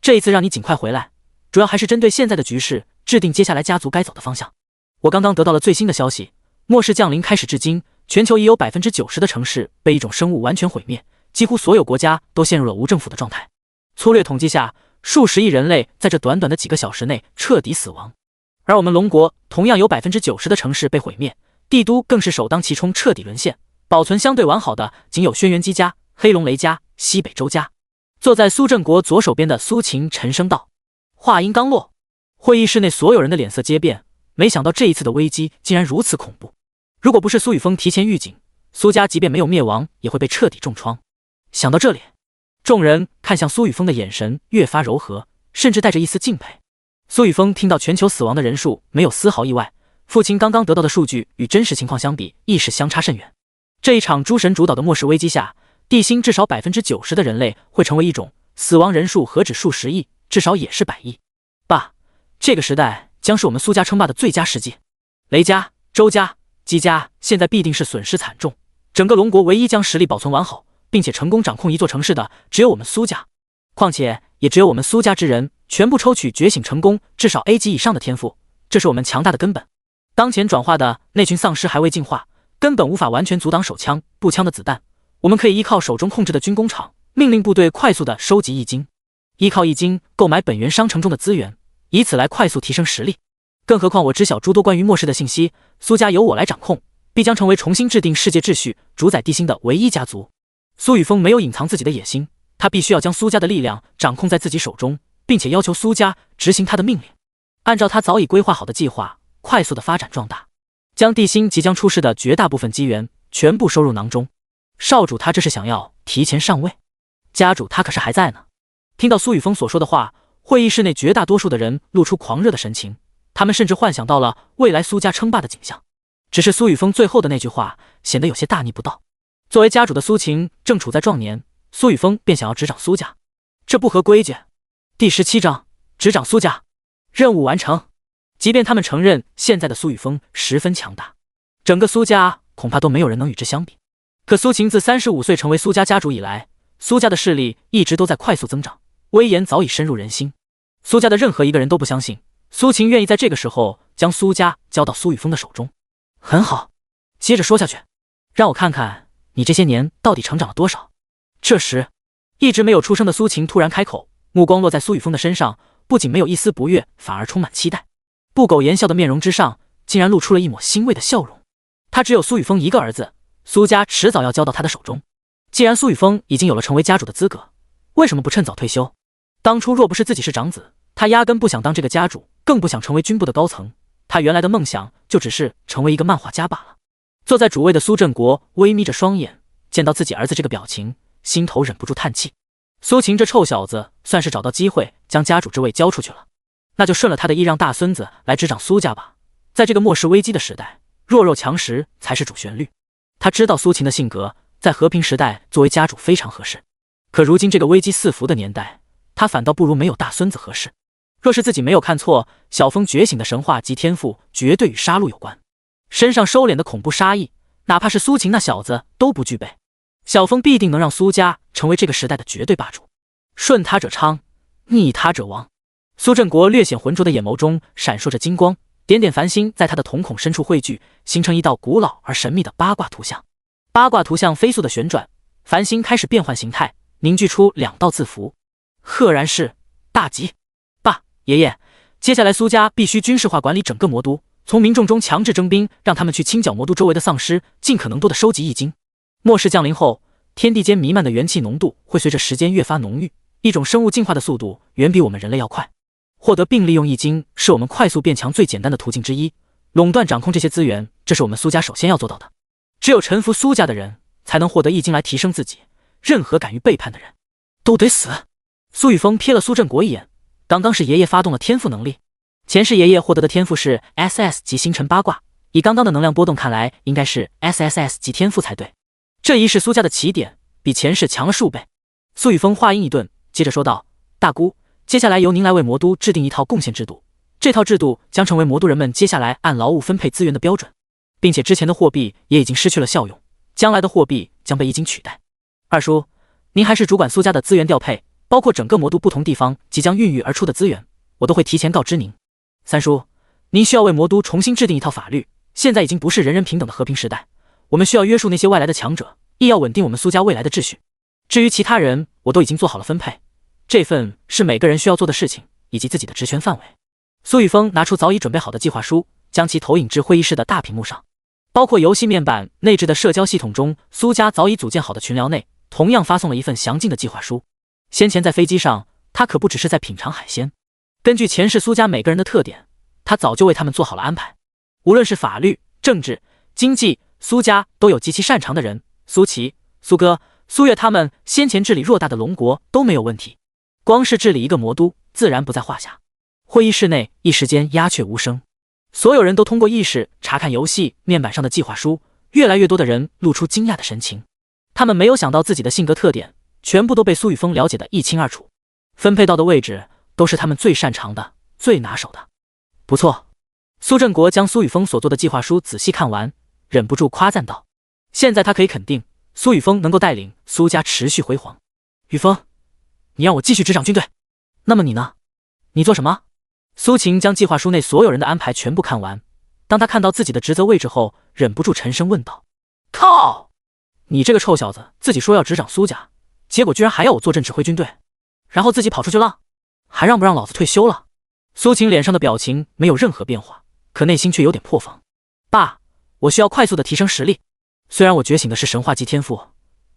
这一次让你尽快回来，主要还是针对现在的局势制定接下来家族该走的方向。我刚刚得到了最新的消息，末世降临开始至今，全球已有 90% 的城市被一种生物完全毁灭，几乎所有国家都陷入了无政府的状态。粗略统计下，数十亿人类在这短短的几个小时内彻底死亡。而我们龙国同样有 90% 的城市被毁灭，帝都更是首当其冲彻底沦陷，保存相对完好的仅有轩辕姬家、黑龙雷家、西北周家。坐在苏振国左手边的苏秦沉声道。话音刚落，会议室内所有人的脸色皆变，没想到这一次的危机竟然如此恐怖。如果不是苏雨峰提前预警，苏家即便没有灭亡，也会被彻底重创。想到这里，众人看向苏雨峰的眼神越发柔和，甚至带着一丝敬佩。苏雨峰听到全球死亡的人数没有丝毫意外，父亲刚刚得到的数据与真实情况相比，亦是相差甚远。这一场诸神主导的末世危机下，地心至少 90% 的人类会成为一种，死亡人数何止数十亿，至少也是100亿。爸，这个时代将是我们苏家称霸的最佳时机。雷家、周家、姬家现在必定是损失惨重，整个龙国唯一将实力保存完好，并且成功掌控一座城市的，只有我们苏家。况且也只有我们苏家之人全部抽取觉醒成功至少 A 级以上的天赋，这是我们强大的根本。当前转化的那群丧尸还未进化，根本无法完全阻挡手枪、步枪的子弹。我们可以依靠手中控制的军工厂，命令部队快速的收集易经，依靠易经购买本源商城中的资源，以此来快速提升实力。更何况我知晓诸多关于末世的信息，苏家由我来掌控，必将成为重新制定世界秩序、主宰地心的唯一家族。苏雨峰没有隐藏自己的野心，他必须要将苏家的力量掌控在自己手中，并且要求苏家执行他的命令，按照他早已规划好的计划，快速的发展壮大，将地心即将出世的绝大部分机缘全部收入囊中。少主他这是想要提前上位，家主他可是还在呢。听到苏雨峰所说的话，会议室内绝大多数的人露出狂热的神情，他们甚至幻想到了未来苏家称霸的景象。只是苏雨峰最后的那句话显得有些大逆不道。作为家主的苏秦正处在壮年，苏雨峰便想要执掌苏家，这不合规矩。第17章执掌苏家，任务完成。即便他们承认现在的苏雨峰十分强大，整个苏家恐怕都没有人能与之相比。可苏秦自35岁成为苏家家主以来，苏家的势力一直都在快速增长，威严早已深入人心。苏家的任何一个人都不相信苏秦愿意在这个时候将苏家交到苏雨峰的手中。很好，接着说下去，让我看看你这些年到底成长了多少。这时，一直没有出声的苏晴突然开口，目光落在苏雨峰的身上，不仅没有一丝不悦，反而充满期待。不苟言笑的面容之上，竟然露出了一抹欣慰的笑容。他只有苏雨峰一个儿子，苏家迟早要交到他的手中。既然苏雨峰已经有了成为家主的资格，为什么不趁早退休？当初若不是自己是长子，他压根不想当这个家主，更不想成为军部的高层。他原来的梦想就只是成为一个漫画家罢了。坐在主位的苏振国微眯着双眼，见到自己儿子这个表情，心头忍不住叹气。苏晴这臭小子算是找到机会将家主之位交出去了，那就顺了他的意，让大孙子来执掌苏家吧。在这个末世危机的时代，弱肉强食才是主旋律。他知道苏晴的性格，在和平时代作为家主非常合适，可如今这个危机四伏的年代，他反倒不如没有大孙子合适。若是自己没有看错，小峰觉醒的神话级天赋绝对与杀戮有关，身上收敛的恐怖杀意，哪怕是苏晴那小子都不具备。小峰必定能让苏家成为这个时代的绝对霸主，顺他者昌，逆他者亡。苏振国略显浑浊的眼眸中闪烁着金光，点点繁星在他的瞳孔深处汇聚，形成一道古老而神秘的八卦图像。八卦图像飞速的旋转，繁星开始变换形态，凝聚出两道字符，赫然是大吉。爸，爷爷，接下来苏家必须军事化管理整个魔都，从民众中强制征兵，让他们去清剿魔都周围的丧尸，尽可能多的收集易经。末世降临后，天地间弥漫的元气浓度会随着时间越发浓郁，一种生物进化的速度远比我们人类要快。获得并利用易经是我们快速变强最简单的途径之一，垄断掌控这些资源，这是我们苏家首先要做到的。只有臣服苏家的人，才能获得易经来提升自己，任何敢于背叛的人都得死。苏雨峰瞥了苏振国一眼，刚刚是爷爷发动了天赋能力，前世爷爷获得的天赋是 SS 级星辰八卦，以刚刚的能量波动看来，应该是 SSS 级天赋才对。这一世苏家的起点比前世强了数倍。苏雨峰话音一顿，接着说道：大姑，接下来由您来为魔都制定一套贡献制度，这套制度将成为魔都人们接下来按劳务分配资源的标准，并且之前的货币也已经失去了效用，将来的货币将被易经取代。二叔，您还是主管苏家的资源调配，包括整个魔都不同地方即将孕育而出的资源，我都会提前告知您。三叔，您需要为魔都重新制定一套法律，现在已经不是人人平等的和平时代，我们需要约束那些外来的强者，亦要稳定我们苏家未来的秩序。至于其他人，我都已经做好了分配，这份是每个人需要做的事情以及自己的职权范围。苏雨峰拿出早已准备好的计划书，将其投影至会议室的大屏幕上，包括游戏面板内置的社交系统中，苏家早已组建好的群聊内同样发送了一份详尽的计划书。先前在飞机上，他可不只是在品尝海鲜，根据前世苏家每个人的特点，他早就为他们做好了安排。无论是法律、政治、经济，苏家都有极其擅长的人，苏琪、苏哥、苏月他们先前治理偌大的龙国都没有问题，光是治理一个魔都自然不在话下。会议室内一时间鸦雀无声，所有人都通过意识查看游戏面板上的计划书，越来越多的人露出惊讶的神情。他们没有想到自己的性格特点全部都被苏雨峰了解得一清二楚，分配到的位置都是他们最擅长的、最拿手的。不错。苏振国将苏雨峰所做的计划书仔细看完，忍不住夸赞道：现在他可以肯定苏雨峰能够带领苏家持续辉煌。雨峰，你让我继续执掌军队，那么你呢？你做什么？苏晴将计划书内所有人的安排全部看完，当他看到自己的职责位置后，忍不住沉声问道：靠！你这个臭小子，自己说要执掌苏家，结果居然还要我坐镇指挥军队，然后自己跑出去了，还让不让老子退休了？苏晴脸上的表情没有任何变化，可内心却有点破防。爸，我需要快速的提升实力，虽然我觉醒的是神话级天赋，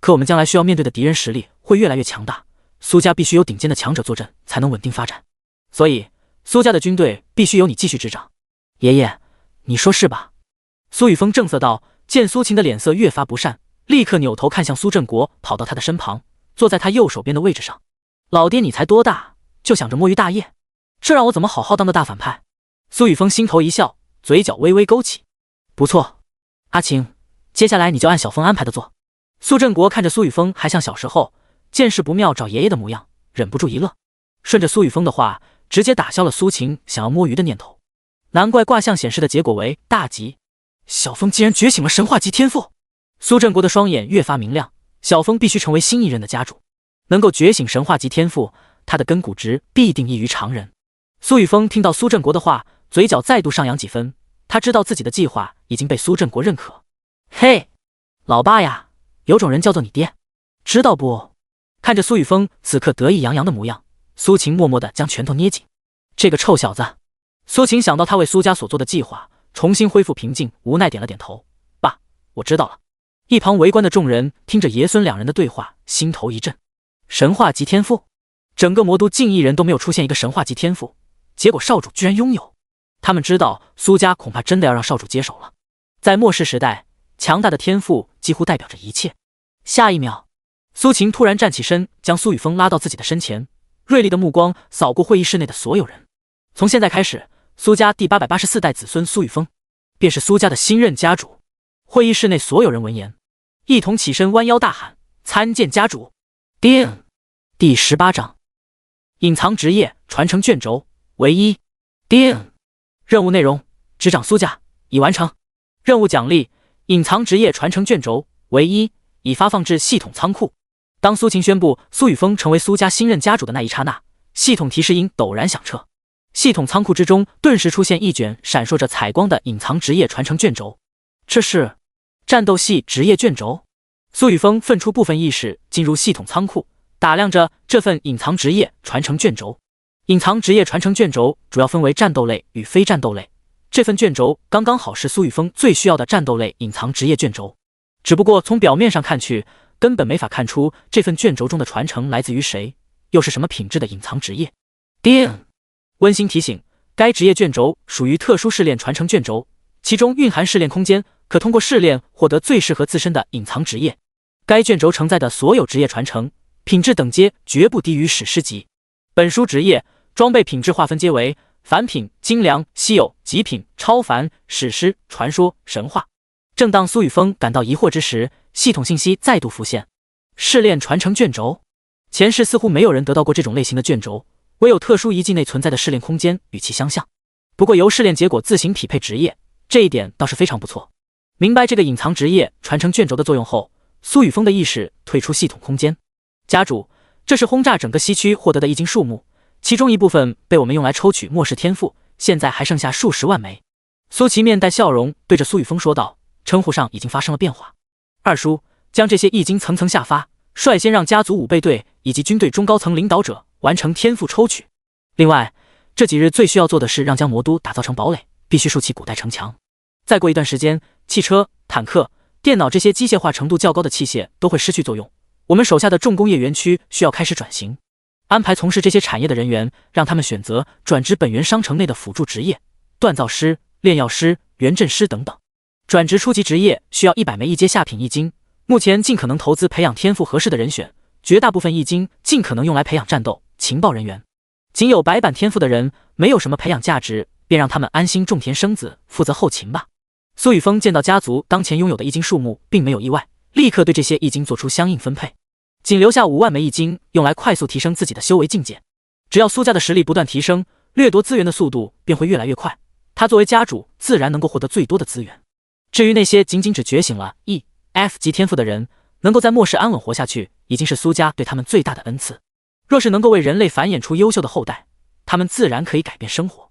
可我们将来需要面对的敌人实力会越来越强大，苏家必须有顶尖的强者坐镇才能稳定发展，所以苏家的军队必须由你继续执掌。爷爷，你说是吧？苏雨峰正色道。见苏晴的脸色越发不善，立刻扭头看向苏振国，跑到他的身旁，坐在他右手边的位置上。老爹你才多大，就想着摸鱼大业，这让我怎么好好当个大反派？苏雨峰心头一笑，嘴角微微勾起。不错，阿晴，接下来你就按小峰安排的做。苏振国看着苏雨峰还像小时候见势不妙找爷爷的模样，忍不住一乐，顺着苏雨峰的话直接打消了苏晴想要摸鱼的念头。难怪卦象显示的结果为大吉，小峰竟然觉醒了神话级天赋。苏振国的双眼越发明亮，小峰必须成为新一任的家主，能够觉醒神话级天赋，他的根骨值必定异于常人。苏雨峰听到苏振国的话，嘴角再度上扬几分，他知道自己的计划已经被苏振国认可。嘿，老爸呀，有种人叫做你爹，知道不？看着苏雨峰此刻得意洋洋的模样，苏晴默默地将拳头捏紧。这个臭小子！苏晴想到他为苏家所做的计划，重新恢复平静，无奈点了点头。爸，我知道了。一旁围观的众人听着爷孙两人的对话，心头一震。神话级天赋，整个魔都近1人都没有出现一个神话级天赋，结果少主居然拥有。他们知道苏家恐怕真的要让少主接手了。在末世时代，强大的天赋几乎代表着一切。下一秒，苏晴突然站起身，将苏雨峰拉到自己的身前，锐利的目光扫过会议室内的所有人。从现在开始，苏家第884代子孙苏雨峰便是苏家的新任家主。会议室内所有人闻言，一同起身弯腰大喊：参见家主！叮！第18章隐藏职业传承卷轴唯一。叮！任务内容：执掌苏家，已完成。任务奖励：隐藏职业传承卷轴唯一，已发放至系统仓库。当苏晴宣布苏雨峰成为苏家新任家主的那一刹那，系统提示音陡然响彻，系统仓库之中顿时出现一卷闪烁着彩光的隐藏职业传承卷轴。这是战斗系职业卷轴。苏雨峰分出部分意识进入系统仓库，打量着这份隐藏职业传承卷轴。隐藏职业传承卷轴主要分为战斗类与非战斗类，这份卷轴刚刚好是苏雨峰最需要的战斗类隐藏职业卷轴。只不过从表面上看去，根本没法看出这份卷轴中的传承来自于谁，又是什么品质的隐藏职业。叮！温馨提醒：该职业卷轴属于特殊试炼传承卷轴，其中蕴含试炼空间，可通过试炼获得最适合自身的隐藏职业。该卷轴承载的所有职业传承品质等阶绝不低于史诗级。本书职业装备品质划分皆为凡品、精良、稀有、极品、超凡、史诗、传说、神话。正当苏雨峰感到疑惑之时，系统信息再度浮现：试炼传承卷轴。前世似乎没有人得到过这种类型的卷轴，唯有特殊遗迹内存在的试炼空间与其相像。不过由试炼结果自行匹配职业，这一点倒是非常不错。明白这个隐藏职业传承卷轴的作用后，苏雨峰的意识退出系统空间。家主，这是轰炸整个西区获得的易经数目，其中一部分被我们用来抽取末世天赋，现在还剩下数十万枚。苏琪面带笑容对着苏雨峰说道，称呼上已经发生了变化。二叔，将这些易经层层下发，率先让家族武备队以及军队中高层领导者完成天赋抽取。另外，这几日最需要做的是让将魔都打造成堡垒，必须竖起古代城墙。再过一段时间，汽车、坦克、电脑这些机械化程度较高的器械都会失去作用，我们手下的重工业园区需要开始转型，安排从事这些产业的人员，让他们选择转职本源商城内的辅助职业，锻造师、炼药师、元阵师等等。转职初级职业需要100枚一阶下品易经，目前尽可能投资培养天赋合适的人选，绝大部分易经尽可能用来培养战斗、情报人员。仅有白板天赋的人没有什么培养价值，便让他们安心种田生子，负责后勤吧。苏雨峰见到家族当前拥有的易经数目，并没有意外，立刻对这些易经做出相应分配，仅留下5万枚易经用来快速提升自己的修为境界。只要苏家的实力不断提升，掠夺资源的速度便会越来越快，他作为家主自然能够获得最多的资源。至于那些仅仅只觉醒了 E、F 级天赋的人，能够在末世安稳活下去，已经是苏家对他们最大的恩赐。若是能够为人类繁衍出优秀的后代，他们自然可以改变生活。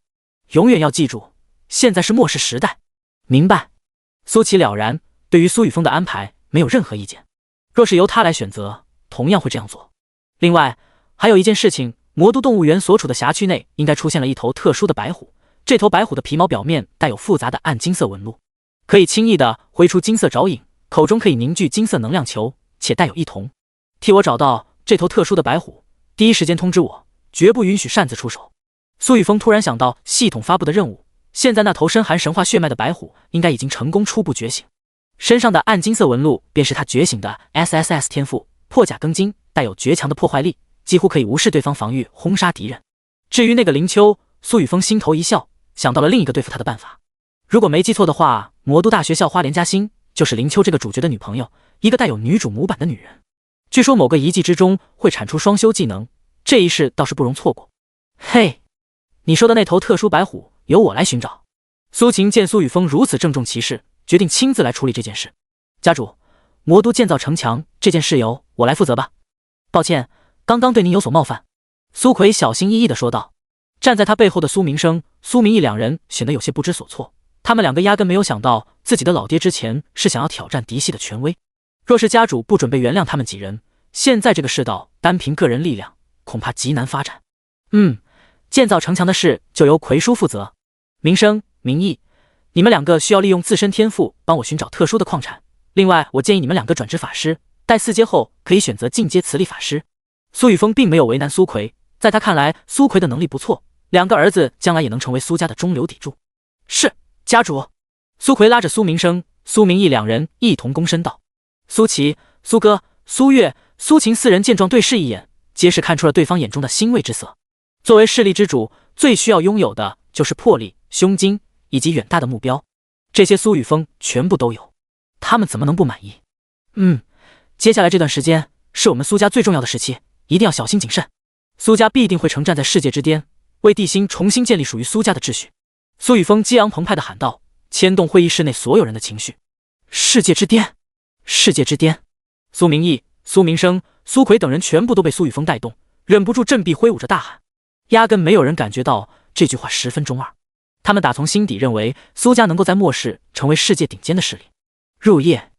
永远要记住，现在是末世时代。明白。苏琪了然，对于苏雨峰的安排没有任何意见。若是由他来选择，同样会这样做。另外，还有一件事情，魔都动物园所处的辖区内应该出现了一头特殊的白虎，这头白虎的皮毛表面带有复杂的暗金色纹路，可以轻易地挥出金色爪影，口中可以凝聚金色能量球，且带有异瞳。替我找到这头特殊的白虎，第一时间通知我，绝不允许擅自出手。苏雨峰突然想到系统发布的任务，现在那头深含神话血脉的白虎应该已经成功初步觉醒，身上的暗金色纹路便是他觉醒的 SSS 天赋破甲庚金，带有绝强的破坏力，几乎可以无视对方防御，轰杀敌人。至于那个灵丘，苏雨峰心头一笑，想到了另一个对付他的办法。如果没记错的话，魔都大学校花莲嘉欣就是灵丘这个主角的女朋友，一个带有女主模板的女人。据说某个遗迹之中会产出双修技能，这一世倒是不容错过。嘿，你说的那头特殊白虎由我来寻找。苏晴见苏雨峰如此郑重其事，决定亲自来处理这件事。家主，魔都建造城墙这件事由我来负责吧。抱歉，刚刚对您有所冒犯。苏奎小心翼翼地说道。站在他背后的苏明生、苏明义两人显得有些不知所措，他们两个压根没有想到自己的老爹之前是想要挑战嫡系的权威。若是家主不准备原谅他们几人，现在这个世道，单凭个人力量，恐怕极难发展。建造城墙的事就由魁叔负责。明生、明义，你们两个需要利用自身天赋帮我寻找特殊的矿产。另外，我建议你们两个转职法师，待4阶后可以选择进阶磁力法师。苏雨峰并没有为难苏奎，在他看来，苏奎的能力不错，2个儿子将来也能成为苏家的中流砥柱。是，家主。苏奎拉着苏明生、苏明义2人一同躬身道。苏琪、苏哥、苏月、苏秦4人见状对视一眼，皆是看出了对方眼中的欣慰之色。作为势力之主，最需要拥有的就是魄力、胸襟以及远大的目标，这些苏雨峰全部都有，他们怎么能不满意？接下来这段时间是我们苏家最重要的时期，一定要小心谨慎。苏家必定会乘站在世界之巅，为地心重新建立属于苏家的秩序。苏雨峰激昂澎湃地喊道，牵动会议室内所有人的情绪。世界之巅，世界之巅！苏明义、苏明生、苏奎等人全部都被苏雨峰带动，忍不住振臂挥舞着大喊。压根没有人感觉到这句话十分中二，他们打从心底认为苏家能够在末世成为世界顶尖的势力。入夜，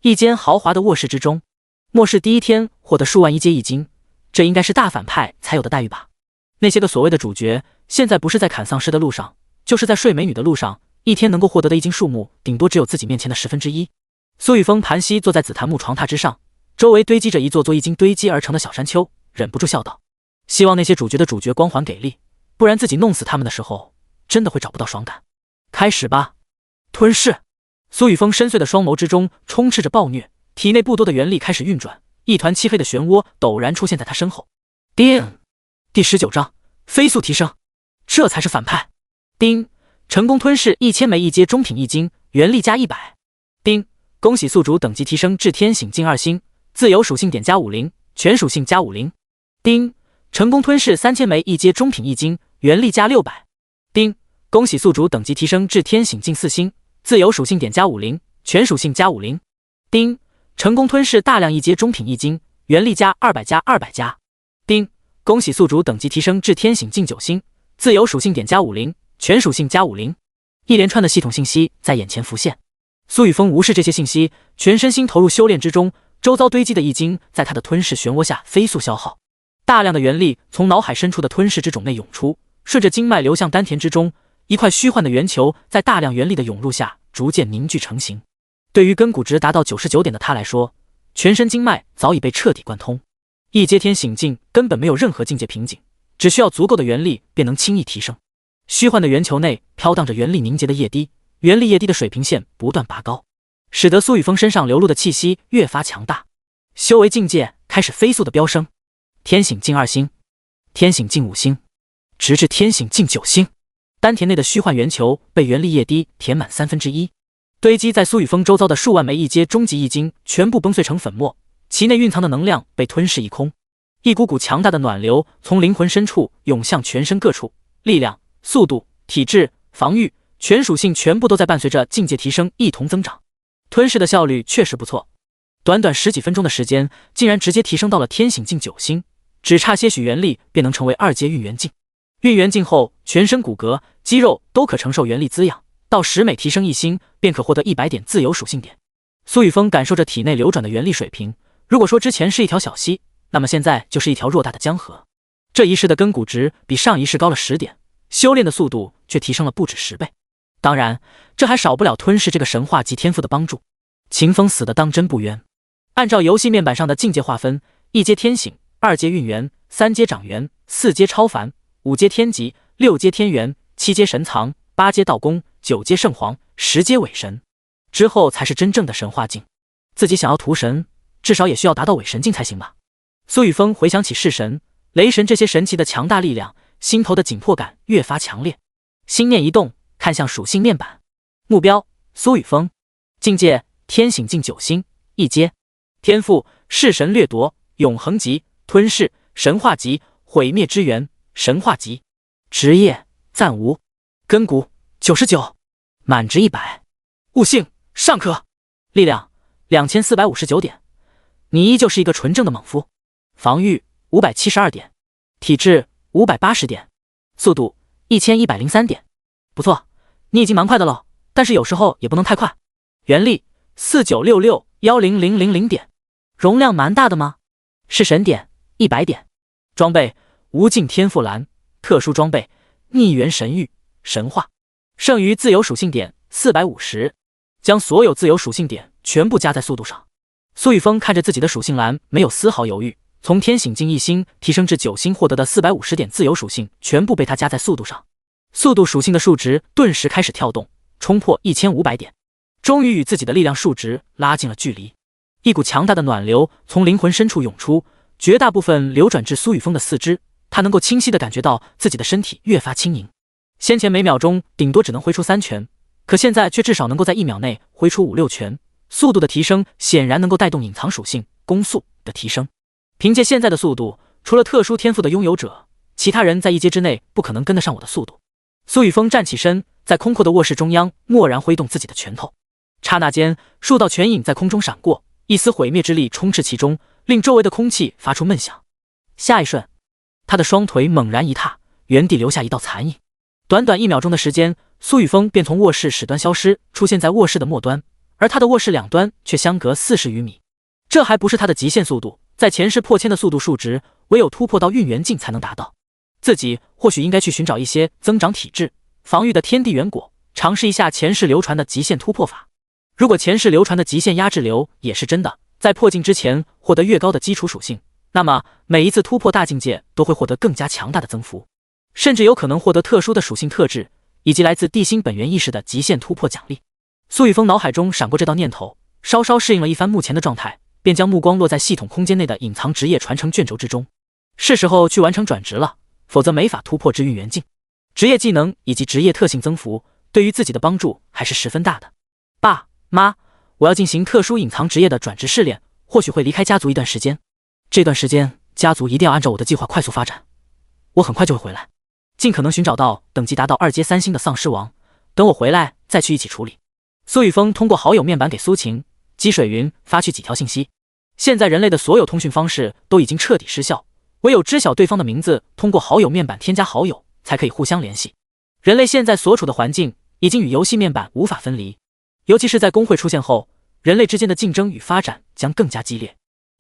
一间豪华的卧室之中，末世第一天获得数万一阶一金，这应该是大反派才有的待遇吧。那些个所谓的主角，现在不是在砍丧尸的路上，就是在睡美女的路上，一天能够获得的一金数目顶多只有自己面前的1/10。苏雨峰盘膝坐在紫檀木床榻之上，周围堆积着一座座一金堆积而成的小山丘，忍不住笑道，希望那些主角的主角光环给力，不然自己弄死他们的时候真的会找不到爽感。开始吧。吞噬。苏雨峰深邃的双眸之中充斥着暴虐，体内不多的元力开始运转，一团漆黑的漩涡陡然出现在他身后。叮！第19章飞速提升，这才是反派。叮！成功吞噬1000枚一阶中品一金，元力加100。叮！恭喜宿主等级提升至天醒境2星，自由属性点加50，全属性加50。叮！成功吞噬3000枚一阶中品一金，元力加600。叮！恭喜宿主等级提升至天醒境4星，自由属性点加50，全属性加50。叮！成功吞噬大量一阶中品一金，元力加200加200加。叮！恭喜宿主等级提升至天醒境9星，自由属性点加50，全属性加50。一连串的系统信息在眼前浮现，苏雨峰无视这些信息，全身心投入修炼之中，周遭堆积的易经在他的吞噬漩涡下飞速消耗，大量的元力从脑海深处的吞噬之种内涌出，顺着经脉流向丹田之中，一块虚幻的圆球在大量元力的涌入下逐渐凝聚成型。对于根骨值达到99点的他来说，全身经脉早已被彻底贯通，一阶天醒境根本没有任何境界瓶颈，只需要足够的元力便能轻易提升。虚幻的圆球内飘荡着元力凝结的液滴，元力液滴的水平线不断拔高，使得苏雨峰身上流露的气息越发强大，修为境界开始飞速的飙升。天醒境2星，天醒境5星，直至天醒境9星。丹田内的虚幻圆球被元力液滴填满1/3，堆积在苏雨峰周遭的数万枚一阶终极易经全部崩碎成粉末，其内蕴藏的能量被吞噬一空。一股股强大的暖流从灵魂深处涌向全身各处，力量、速度、体质、防御全属性全部都在伴随着境界提升一同增长。吞噬的效率确实不错，短短10几分钟的时间，竟然直接提升到了天醒境9星，只差些许元力便能成为2阶运元境。运元境后，全身骨骼、肌肉都可承受元力滋养，到10每提升1星，便可获得100点自由属性点。苏雨峰感受着体内流转的元力水平，如果说之前是一条小溪，那么现在就是一条偌大的江河。这一世的根骨值比上一世高了10点，修炼的速度却提升了不止10倍。当然，这还少不了吞噬这个神话级天赋的帮助。秦风死的当真不冤。按照游戏面板上的境界划分，1阶天醒，2阶运元，3阶长元，4阶超凡，5阶天极，6阶天元，7阶神藏，8阶道宫，9阶圣皇，10阶伪神，之后才是真正的神化境。自己想要屠神，至少也需要达到伪神境才行吧。苏雨峰回想起弑神、雷神这些神奇的强大力量，心头的紧迫感越发强烈。心念一动，看向属性面板，目标苏雨峰，境界天醒境9星，1阶，天赋弑神掠夺，永恒级，吞噬，神话级，毁灭之源，神话级，职业暂无，根骨99，满值100，悟性尚可，力量2459点，你依旧是一个纯正的猛夫。防御572点，体质580点，速度1103点，不错，你已经蛮快的了，但是有时候也不能太快。元力49661000点，容量蛮大的吗？是神点100点。装备无尽天赋蓝，特殊装备逆元神域神话，剩余自由属性点450，将所有自由属性点全部加在速度上。苏雨峰看着自己的属性栏，没有丝毫犹豫，从天醒境1星提升至9星获得的450点自由属性全部被他加在速度上。速度属性的数值顿时开始跳动，冲破1500点，终于与自己的力量数值拉近了距离。一股强大的暖流从灵魂深处涌出，绝大部分流转至苏雨峰的四肢，他能够清晰地感觉到自己的身体越发轻盈。先前每秒钟顶多只能挥出3拳，可现在却至少能够在1秒内挥出5、6拳。速度的提升显然能够带动隐藏属性攻速的提升。凭借现在的速度，除了特殊天赋的拥有者，其他人在1阶之内不可能跟得上我的速度。苏雨峰站起身，在空阔的卧室中央蓦然挥动自己的拳头，刹那间数道拳影在空中闪过，一丝毁灭之力充斥其中，令周围的空气发出闷响。下一瞬，他的双腿猛然一踏，原地留下一道残影。短短1秒钟的时间，苏雨峰便从卧室始端消失，出现在卧室的末端，而他的卧室两端却相隔40余米。这还不是他的极限速度，在前世破千的速度数值，唯有突破到运元境才能达到。自己或许应该去寻找一些增长体质、防御的天地元果，尝试一下前世流传的极限突破法。如果前世流传的极限压制流也是真的，在破境之前获得越高的基础属性，那么每一次突破大境界都会获得更加强大的增幅，甚至有可能获得特殊的属性特质，以及来自地心本源意识的极限突破奖励。苏雨峰脑海中闪过这道念头，稍稍适应了一番目前的状态，便将目光落在系统空间内的隐藏职业传承卷轴之中。是时候去完成转职了，否则没法突破至运元境。职业技能以及职业特性增幅对于自己的帮助还是十分大的。爸妈，我要进行特殊隐藏职业的转职试炼，或许会离开家族一段时间。这段时间家族一定要按照我的计划快速发展，我很快就会回来，尽可能寻找到等级达到2阶3星的丧尸王，等我回来再去一起处理。苏雨峰通过好友面板给苏晴、积水云发去几条信息。现在人类的所有通讯方式都已经彻底失效，唯有知晓对方的名字，通过好友面板添加好友，才可以互相联系。人类现在所处的环境已经与游戏面板无法分离，尤其是在工会出现后，人类之间的竞争与发展将更加激烈。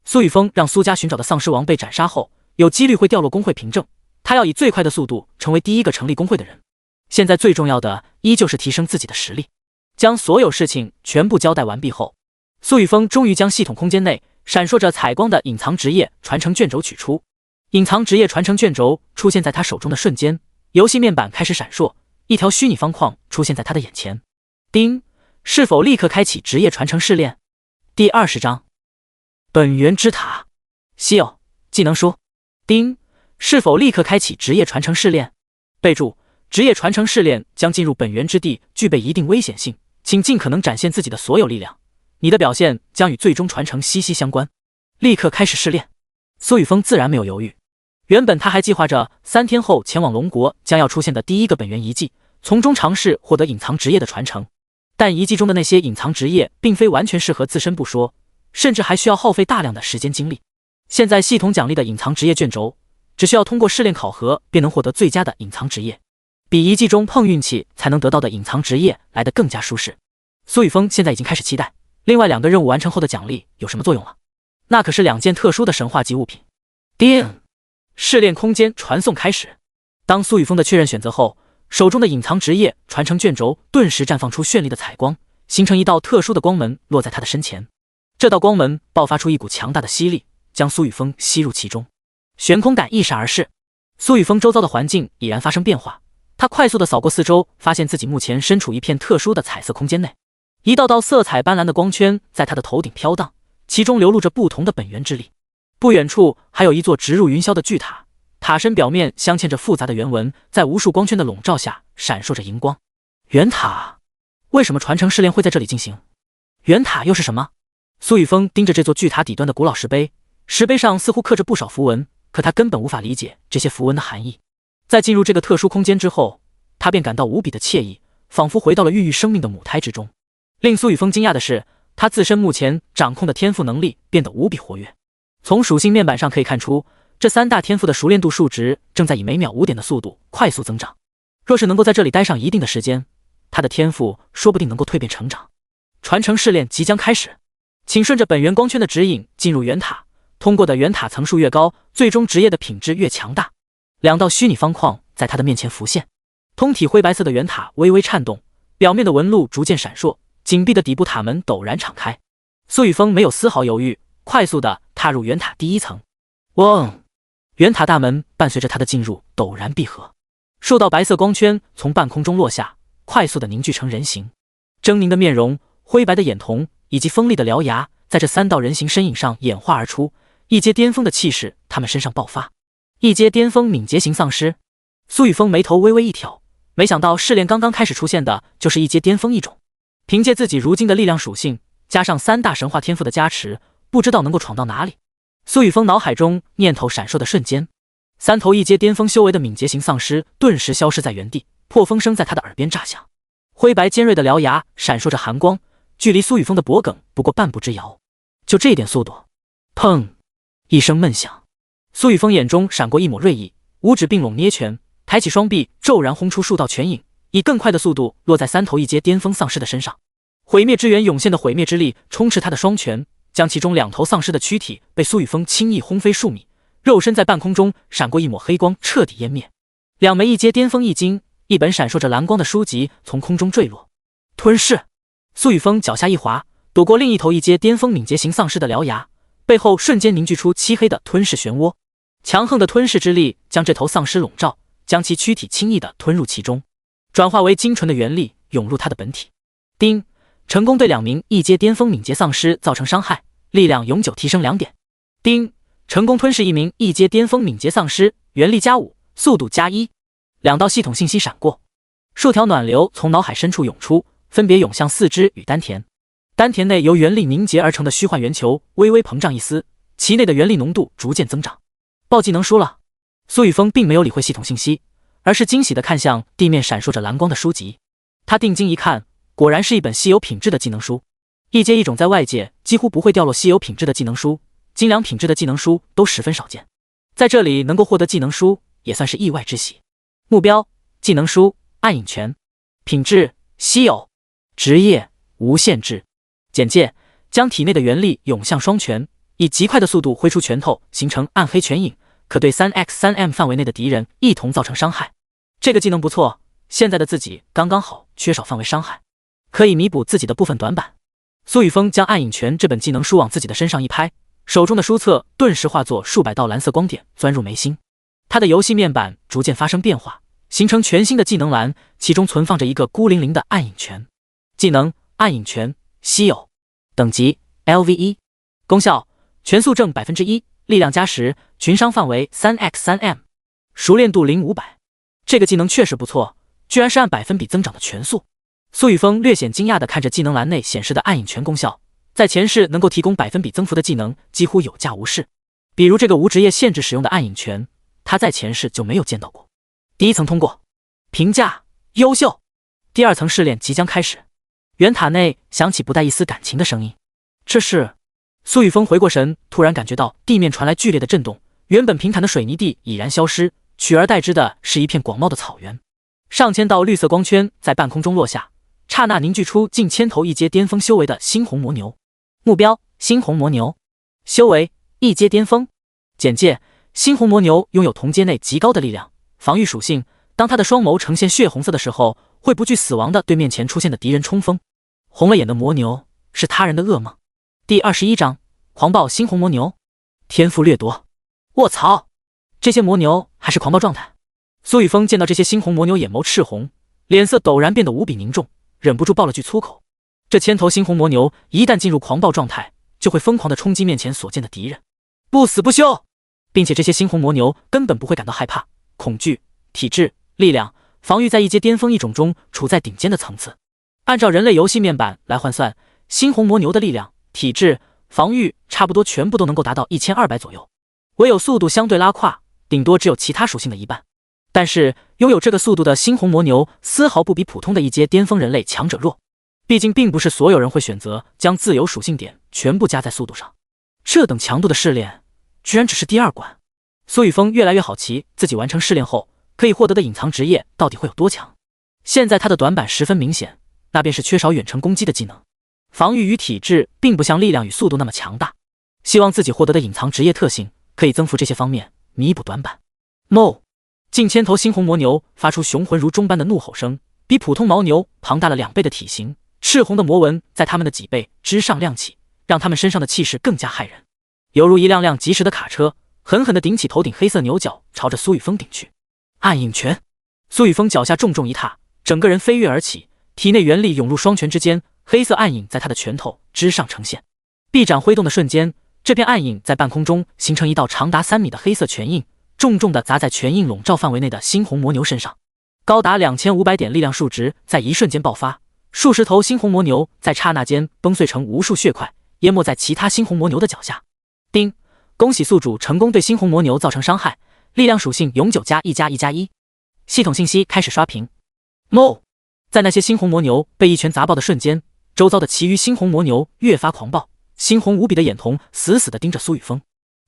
苏雨峰让苏家寻找的丧尸王被斩杀后，有几率会掉落工会凭证，他要以最快的速度成为第一个成立工会的人。现在最重要的依旧是提升自己的实力。将所有事情全部交代完毕后，苏雨峰终于将系统空间内闪烁着彩光的隐藏职业传承卷轴取出。隐藏职业传承卷轴出现在他手中的瞬间，游戏面板开始闪烁，一条虚拟方框出现在他的眼前。丁，是否立刻开启职业传承试炼？第20章本源之塔。稀有技能书。丁，是否立刻开启职业传承试炼？备注：职业传承试炼将进入本源之地，具备一定危险性，请尽可能展现自己的所有力量，你的表现将与最终传承息息相关。立刻开始试炼。苏雨峰自然没有犹豫，原本他还计划着3天后前往龙国将要出现的第一个本源遗迹，从中尝试获得隐藏职业的传承。但遗迹中的那些隐藏职业并非完全适合自身不说，甚至还需要耗费大量的时间精力。现在系统奖励的隐藏职业卷轴，只需要通过试炼考核便能获得最佳的隐藏职业，比遗迹中碰运气才能得到的隐藏职业来得更加舒适。苏雨峰现在已经开始期待另外2个任务完成后的奖励有什么作用了，那可是2件特殊的神话级物品。叮，试炼空间传送开始。当苏雨峰的确认选择后，手中的隐藏职业传承卷轴顿时绽放出绚丽的彩光，形成一道特殊的光门落在他的身前。这道光门爆发出一股强大的吸力，将苏雨峰吸入其中。悬空感一闪而逝，苏雨峰周遭的环境已然发生变化。他快速地扫过四周，发现自己目前身处一片特殊的彩色空间内，一道道色彩斑斓的光圈在他的头顶飘荡，其中流露着不同的本源之力。不远处还有一座直入云霄的巨塔，塔身表面镶嵌着复杂的原纹，在无数光圈的笼罩下闪烁着荧光。圆塔，为什么传承试炼会在这里进行？圆塔又是什么？苏雨峰盯着这座巨塔底端的古老石碑，石碑上似乎刻着不少符文，可他根本无法理解这些符文的含义。在进入这个特殊空间之后，他便感到无比的惬意，仿佛回到了孕育生命的母胎之中。令苏雨峰惊讶的是，他自身目前掌控的天赋能力变得无比活跃。从属性面板上可以看出，这3大天赋的熟练度数值正在以每秒5点的速度快速增长。若是能够在这里待上一定的时间，他的天赋说不定能够蜕变成长。传承试炼即将开始，请顺着本源光圈的指引进入圆塔，通通过的圆塔层数越高，最终职业的品质越强大。两道虚拟方框在他的面前浮现，通体灰白色的圆塔微微颤动，表面的纹路逐渐闪烁，紧闭的底部塔门陡然敞开。苏雨峰没有丝毫犹豫，快速地踏入圆塔第一层。嗡！圆塔大门伴随着他的进入陡然闭合，数道白色光圈从半空中落下，快速地凝聚成人形。狰狞的面容、灰白的眼瞳以及锋利的獠牙，在这三道人形身影上演化而出，一阶巅峰的气势他们身上爆发。一阶巅峰敏捷型丧尸。苏雨峰眉头微微一挑，没想到试炼刚刚开始出现的就是一阶巅峰一种。凭借自己如今的力量属性，加上三大神话天赋的加持，不知道能够闯到哪里。苏雨峰脑海中念头闪烁的瞬间，三头一阶巅峰修为的敏捷型丧尸顿时消失在原地，破风声在他的耳边炸响，灰白尖锐的獠牙闪烁着寒光，距离苏雨峰的脖颈不过半步之遥。就这点速度！砰！一声闷响，苏雨峰眼中闪过一抹锐意，五指并拢捏拳，抬起双臂，骤然轰出数道拳影，以更快的速度落在三头一阶巅峰丧尸的身上。毁灭之源涌现的毁灭之力充斥他的双拳，将其中两头丧尸的躯体被苏雨峰轻易轰飞数米，肉身在半空中闪过一抹黑光，彻底湮灭。两枚一阶巅峰一金，一本闪烁着蓝光的书籍从空中坠落。吞噬！苏雨峰脚下一滑，躲过另一头一阶巅峰敏捷型丧尸的獠牙，背后瞬间凝聚出漆黑的吞噬漩涡，强横的吞噬之力将这头丧尸笼罩，将其躯体轻易地吞入其中，转化为精纯的元力涌入他的本体。叮！成功对两名一阶巅峰敏捷丧尸造成伤害，力量永久提升2点。叮！成功吞噬一名一阶巅峰敏捷丧尸，元力加5，速度加1。两道系统信息闪过，数条暖流从脑海深处涌出，分别涌向四肢与丹田。丹田内由元力凝结而成的虚幻圆球微微膨胀一丝，其内的元力浓度逐渐增长。爆技能书了！苏雨峰并没有理会系统信息，而是惊喜地看向地面闪烁着蓝光的书籍。他定睛一看，果然是一本稀有品质的技能书。一阶一种在外界几乎不会掉落稀有品质的技能书，精良品质的技能书都十分少见，在这里能够获得技能书也算是意外之喜。目标：技能书暗影拳，品质稀有，职业无限制。简介：将体内的元力涌向双拳，以极快的速度挥出拳头，形成暗黑拳影，可对 3x3m 范围内的敌人一同造成伤害。这个技能不错，现在的自己刚刚好缺少范围伤害，可以弥补自己的部分短板。苏雨峰将暗影拳这本技能书往自己的身上一拍，手中的书册顿时化作数百道蓝色光点钻入眉心。他的游戏面板逐渐发生变化，形成全新的技能栏，其中存放着一个孤零零的暗影拳。技能：暗影拳，稀有，等级 LV1， 功效：拳速正 1%， 力量加10，群伤范围 3x3m， 熟练度0 500。这个技能确实不错，居然是按百分比增长的拳速。苏雨峰略显惊讶地看着技能栏内显示的暗影拳功效，在前世能够提供百分比增幅的技能几乎有价无市，比如这个无职业限制使用的暗影拳，他在前世就没有见到过。第一层通过，评价优秀。第二层试炼即将开始。圆塔内响起不带一丝感情的声音。这是……苏雨峰回过神，突然感觉到地面传来剧烈的震动，原本平坦的水泥地已然消失，取而代之的是一片广袤的草原。上千道绿色光圈在半空中落下，刹那凝聚出近1000头一阶巅峰修为的猩红魔牛。目标：猩红魔牛，修为一阶巅峰。简介：猩红魔牛拥有同阶内极高的力量、防御属性，当它的双眸呈现血红色的时候，会不惧死亡的对面前出现的敌人冲锋。红了眼的魔牛是他人的噩梦。第21章狂暴猩红魔牛，天赋掠夺。卧槽，这些魔牛还是狂暴状态。苏雨峰见到这些猩红魔牛，眼眸赤红，脸色陡然变得无比凝重，忍不住爆了句粗口。这1000头猩红魔牛一旦进入狂暴状态，就会疯狂地冲击面前所见的敌人，不死不休。并且这些猩红魔牛根本不会感到害怕、恐惧，体质、力量、防御在一阶巅峰一种中处在顶尖的层次。按照人类游戏面板来换算，猩红魔牛的力量、体质、防御差不多全部都能够达到1200左右，唯有速度相对拉胯，顶多只有其他属性的一半。但是拥有这个速度的猩红魔牛丝毫不比普通的一阶巅峰人类强者弱，毕竟并不是所有人会选择将自由属性点全部加在速度上。这等强度的试炼居然只是第2关。苏雨峰越来越好奇自己完成试炼后可以获得的隐藏职业到底会有多强。现在他的短板十分明显，那便是缺少远程攻击的技能，防御与体质并不像力量与速度那么强大。希望自己获得的隐藏职业特性可以增幅这些方面，弥补短板。哞！近千头猩红魔牛发出雄浑如钟般的怒吼声，比普通牦牛庞大了2倍的体型，赤红的魔纹在它们的脊背之上亮起，让它们身上的气势更加骇人，犹如一辆辆疾驰的卡车，狠狠地顶起头顶黑色牛角，朝着苏雨峰顶去。暗影拳！苏雨峰脚下重重一踏，整个人飞跃而起，体内元力涌入双拳之间，黑色暗影在他的拳头之上呈现。臂展挥动的瞬间，这片暗影在半空中形成一道长达3米的黑色拳印，重重地砸在拳印笼罩范围内的猩红魔牛身上。高达2500点力量数值在一瞬间爆发，数十头猩红魔牛在刹那间崩碎成无数血块，淹没在其他猩红魔牛的脚下。叮！恭喜宿主成功对猩红魔牛造成伤害，力量属性永久+1+1+1。系统信息开始刷屏。哞！在那些猩红魔牛被一拳砸爆的瞬间，周遭的其余猩红魔牛越发狂暴，猩红无比的眼瞳死死地盯着苏雨峰。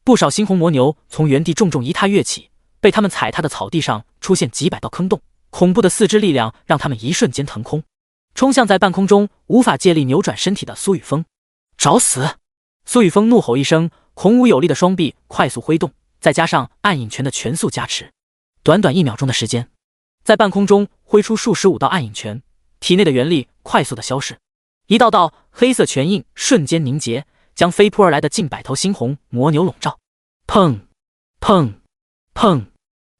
不少猩红魔牛从原地重重一踏跃起，被他们踩踏的草地上出现几百道坑洞，恐怖的四肢力量让他们一瞬间腾空，冲向在半空中无法借力扭转身体的苏雨峰。找死！苏雨峰怒吼一声，孔武有力的双臂快速挥动，再加上暗影拳的全速加持，短短1秒钟的时间，在半空中挥出数15道暗影拳，体内的元力快速的消逝，一道道黑色拳印瞬间凝结，将飞扑而来的近100头猩红魔牛笼罩。砰砰砰！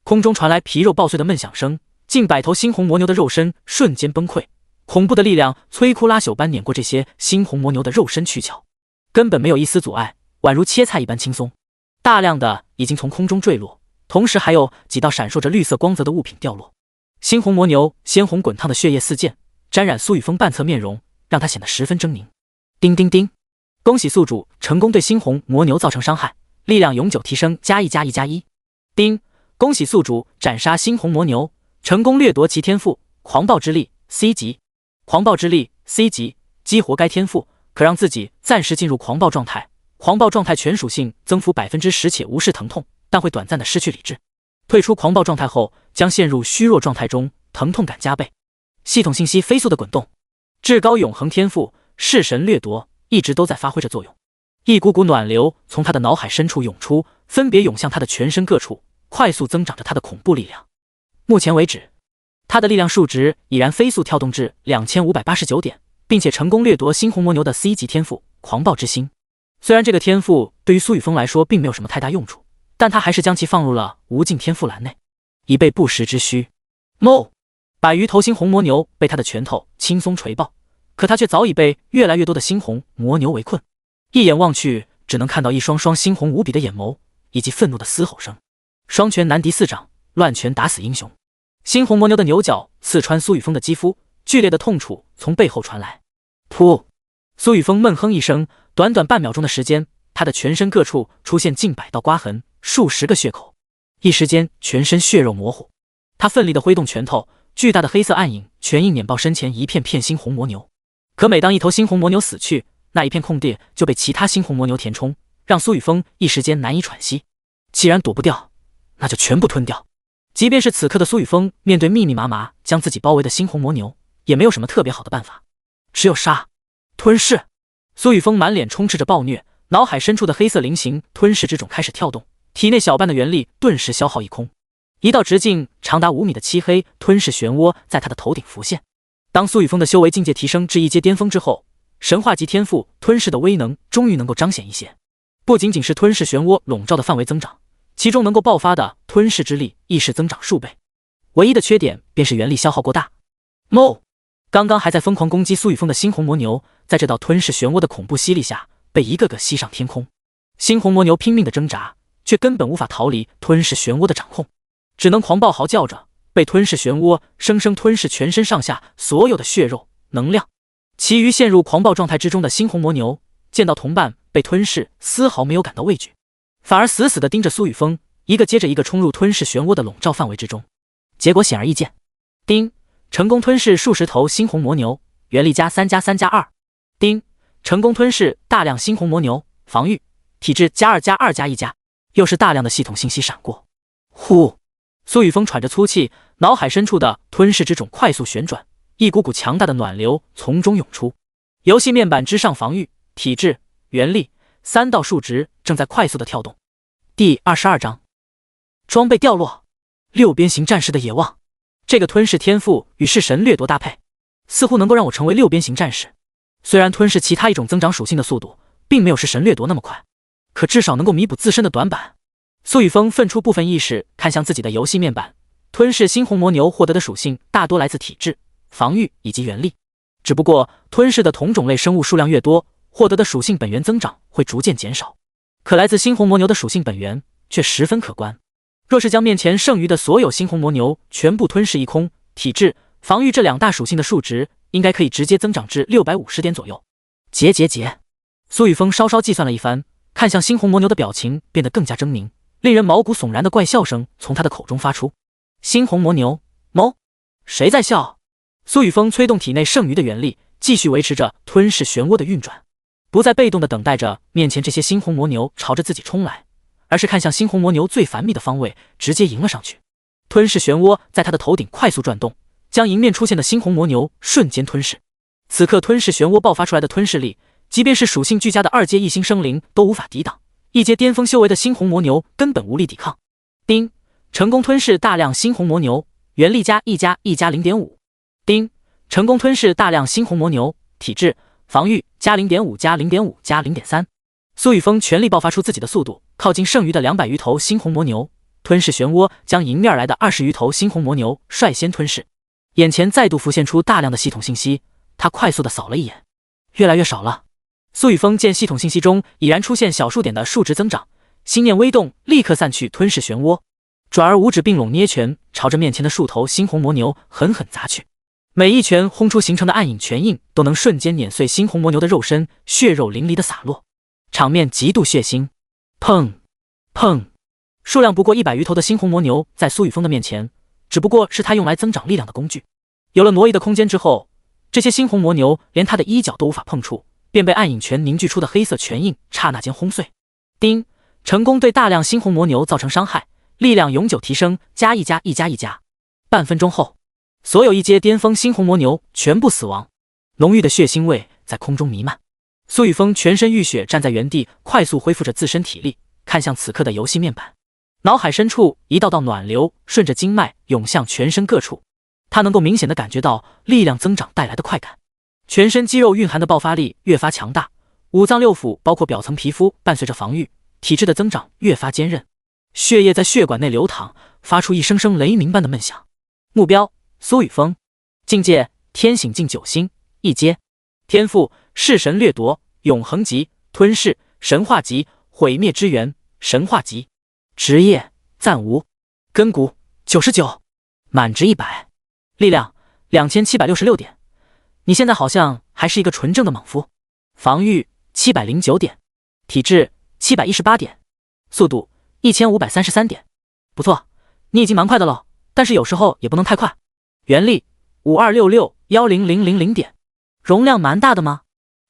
空中传来皮肉爆碎的闷响声，近100头猩红魔牛的肉身瞬间崩溃，恐怖的力量摧枯拉朽般碾过这些猩红魔牛的肉身躯壳，根本没有一丝阻碍，宛如切菜一般轻松。大量的已经从空中坠落，同时还有几道闪烁着绿色光泽的物品掉落。猩红魔牛鲜红滚烫的血液四溅，沾染苏雨峰半侧面容，让他显得十分狰狞。叮叮叮！恭喜宿主成功对猩红魔牛造成伤害，力量永久提升+1+1+1。叮！恭喜宿主斩杀猩红魔牛，成功掠夺其天赋狂暴之力 C 级。狂暴之力 C 级，激活该天赋可让自己暂时进入狂暴状态，狂暴状态全属性增幅10%且无视疼痛，但会短暂的失去理智。退出狂暴状态后将陷入虚弱状态中，疼痛感加倍。系统信息飞速的滚动，至高永恒天赋弑神掠夺一直都在发挥着作用，一股股暖流从他的脑海深处涌出，分别涌向他的全身各处，快速增长着他的恐怖力量。目前为止，他的力量数值已然飞速跳动至2589点，并且成功掠夺猩红魔牛的 C 级天赋狂暴之心。虽然这个天赋对于苏雨峰来说并没有什么太大用处，但他还是将其放入了无尽天赋栏内，以备不时之需。哞！100余头猩红魔牛被他的拳头轻松锤爆，可他却早已被越来越多的猩红魔牛围困，一眼望去只能看到一双双猩红无比的眼眸，以及愤怒的嘶吼声。双拳难敌4掌，乱拳打死英雄。猩红魔牛的牛角刺穿苏雨峰的肌肤，剧烈的痛楚从背后传来。噗！苏雨峰闷哼一声，短短半秒钟的时间，他的全身各处出现近100道刮痕，数十个血口，一时间全身血肉模糊。他奋力地挥动拳头，巨大的黑色暗影拳印碾爆身前一片片猩红魔牛。可每当一头猩红魔牛死去，那一片空地就被其他猩红魔牛填充，让苏雨峰一时间难以喘息。既然躲不掉，那就全部吞掉。即便是此刻的苏雨峰面对密密麻麻将自己包围的猩红魔牛，也没有什么特别好的办法，只有杀。吞噬！苏雨峰满脸充斥着暴虐，脑海深处的黑色菱形吞噬之种开始跳动，体内小半的元力顿时消耗一空。一道直径长达5米的漆黑吞噬漩涡在他的头顶浮现。当苏雨峰的修为境界提升至1阶巅峰之后，神话级天赋吞噬的威能终于能够彰显一些。不仅仅是吞噬漩涡笼罩的范围增长，其中能够爆发的吞噬之力亦是增长数倍。唯一的缺点便是元力消耗过大。哞！刚刚还在疯狂攻击苏雨峰的猩红魔牛，在这道吞噬漩涡的恐怖吸力下，被一个个吸上天空。猩红魔牛拼命的挣扎，却根本无法逃离吞噬漩涡的掌控，只能狂暴嚎叫着，被吞噬漩涡生生吞噬全身上下所有的血肉能量。其余陷入狂暴状态之中的猩红魔牛，见到同伴被吞噬，丝毫没有感到畏惧，反而死死地盯着苏雨峰，一个接着一个冲入吞噬漩涡的笼罩范围之中。结果显而易见，叮！成功吞噬数十头猩红魔牛，元力+3+3+2。叮！成功吞噬大量猩红魔牛，防御体质+2+2+1+，又是大量的系统信息闪过。呼！苏雨峰喘着粗气，脑海深处的吞噬之种快速旋转，一股股强大的暖流从中涌出。游戏面板之上防御体质元力3道数值正在快速的跳动。第22章，装备掉落。6边形战士的野望，这个吞噬天赋与弑神掠夺搭配，似乎能够让我成为6边形战士。虽然吞噬其他一种增长属性的速度并没有弑神掠夺那么快，可至少能够弥补自身的短板。苏雨峰分出部分意识看向自己的游戏面板，吞噬猩红魔牛获得的属性大多来自体质、防御以及元力，只不过吞噬的同种类生物数量越多，获得的属性本源增长会逐渐减少。可来自猩红魔牛的属性本源却十分可观。若是将面前剩余的所有猩红魔牛全部吞噬一空，体质、防御这2大属性的数值应该可以直接增长至650点左右。结，苏雨峰稍稍计算了一番，看向猩红魔牛的表情变得更加狰狞，令人毛骨悚然的怪笑声从他的口中发出。猩红魔牛，某，谁在笑？苏雨峰催动体内剩余的元力，继续维持着吞噬漩涡的运转，不再被动的等待着面前这些猩红魔牛朝着自己冲来，而是看向猩红魔牛最繁密的方位，直接迎了上去。吞噬漩涡在他的头顶快速转动，将迎面出现的猩红魔牛瞬间吞噬。此刻吞噬漩涡爆发出来的吞噬力，即便是属性俱佳的2阶异星生灵都无法抵挡，1阶巅峰修为的猩红魔牛根本无力抵抗。丁，成功吞噬大量猩红魔牛，元力加 1+1+0.5。丁，成功吞噬大量猩红魔牛，体质、防御加 0.5 加 0.5 加 0.3。苏雨峰全力爆发出自己的速度，靠近剩余的200余头猩红魔牛，吞噬漩涡将迎面来的20余头猩红魔牛率先吞噬。眼前再度浮现出大量的系统信息，他快速的扫了一眼，越来越少了。苏雨峰见系统信息中已然出现小数点的数值增长，心念微动，立刻散去吞噬漩涡，转而五指并拢捏拳，朝着面前的数头猩红魔牛狠狠砸去。每一拳轰出形成的暗影拳印，都能瞬间碾碎猩红魔牛的肉身，血肉淋漓的洒落，场面极度血腥。砰砰，数量不过100余头的猩红魔牛在苏雨峰的面前，只不过是他用来增长力量的工具。有了挪移的空间之后，这些猩红魔牛连他的衣角都无法碰触，便被暗影拳凝聚出的黑色拳印刹那间轰碎。丁，成功对大量猩红魔牛造成伤害，力量永久提升加1+1+1+。半分钟后，所有1阶巅峰猩红魔牛全部死亡，浓郁的血腥味在空中弥漫。苏雨峰全身浴血，站在原地，快速恢复着自身体力，看向此刻的游戏面板，脑海深处一道道暖流顺着经脉涌向全身各处，他能够明显的感觉到力量增长带来的快感，全身肌肉蕴含的爆发力越发强大，五脏六腑包括表层皮肤伴随着防御、体质的增长越发坚韧，血液在血管内流淌，发出一声声雷鸣般的闷响。目标：苏雨峰，境界：天醒境9星，1阶，天赋：弑神掠夺，永恒级，吞噬，神话级，毁灭之源，神话级。职业：暂无。根骨99，满值100。力量2766点。你现在好像还是一个纯正的莽夫。防御709点，体质718点，速度1533点。不错，你已经蛮快的了，但是有时候也不能太快。元力52661000点，容量蛮大的吗？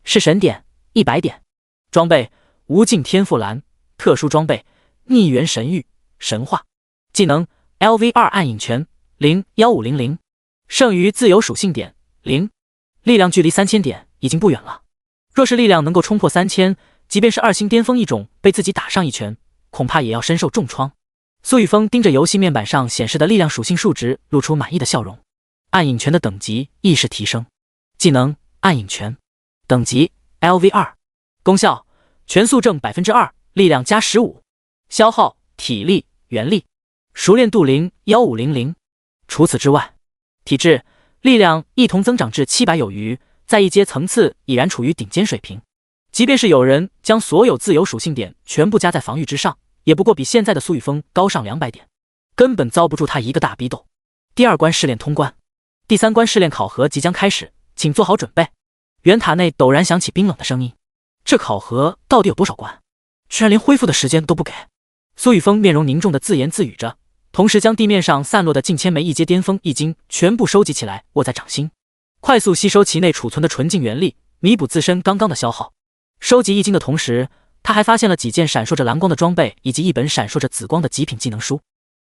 是神点100点。装备无尽天赋蓝，特殊装备逆元神域，神话。技能 LV2 暗影拳01500，剩余自由属性点0。力量距离3000点已经不远了，若是力量能够冲破3000，即便是2星巅峰异种被自己打上一拳，恐怕也要身受重创。苏雨峰盯着游戏面板上显示的力量属性数值，露出满意的笑容。暗影拳的等级亦是提升。技能暗影拳，等级 LV2， 功效全速正 2%， 力量加15%，消耗体力、元力，熟练度01500。除此之外，体质、力量一同增长至700有余，在1阶层次已然处于顶尖水平。即便是有人将所有自由属性点全部加在防御之上，也不过比现在的苏雨峰高上200点，根本遭不住他一个大逼斗。第2关试炼通关，第3关试炼考核即将开始，请做好准备。圆塔内陡然响起冰冷的声音。这考核到底有多少关？居然连恢复的时间都不给。苏雨峰面容凝重的自言自语着，同时将地面上散落的近千枚1阶巅峰易经全部收集起来，握在掌心，快速吸收其内储存的纯净元力，弥补自身刚刚的消耗。收集易经的同时，他还发现了几件闪烁着蓝光的装备，以及一本闪烁着紫光的极品技能书。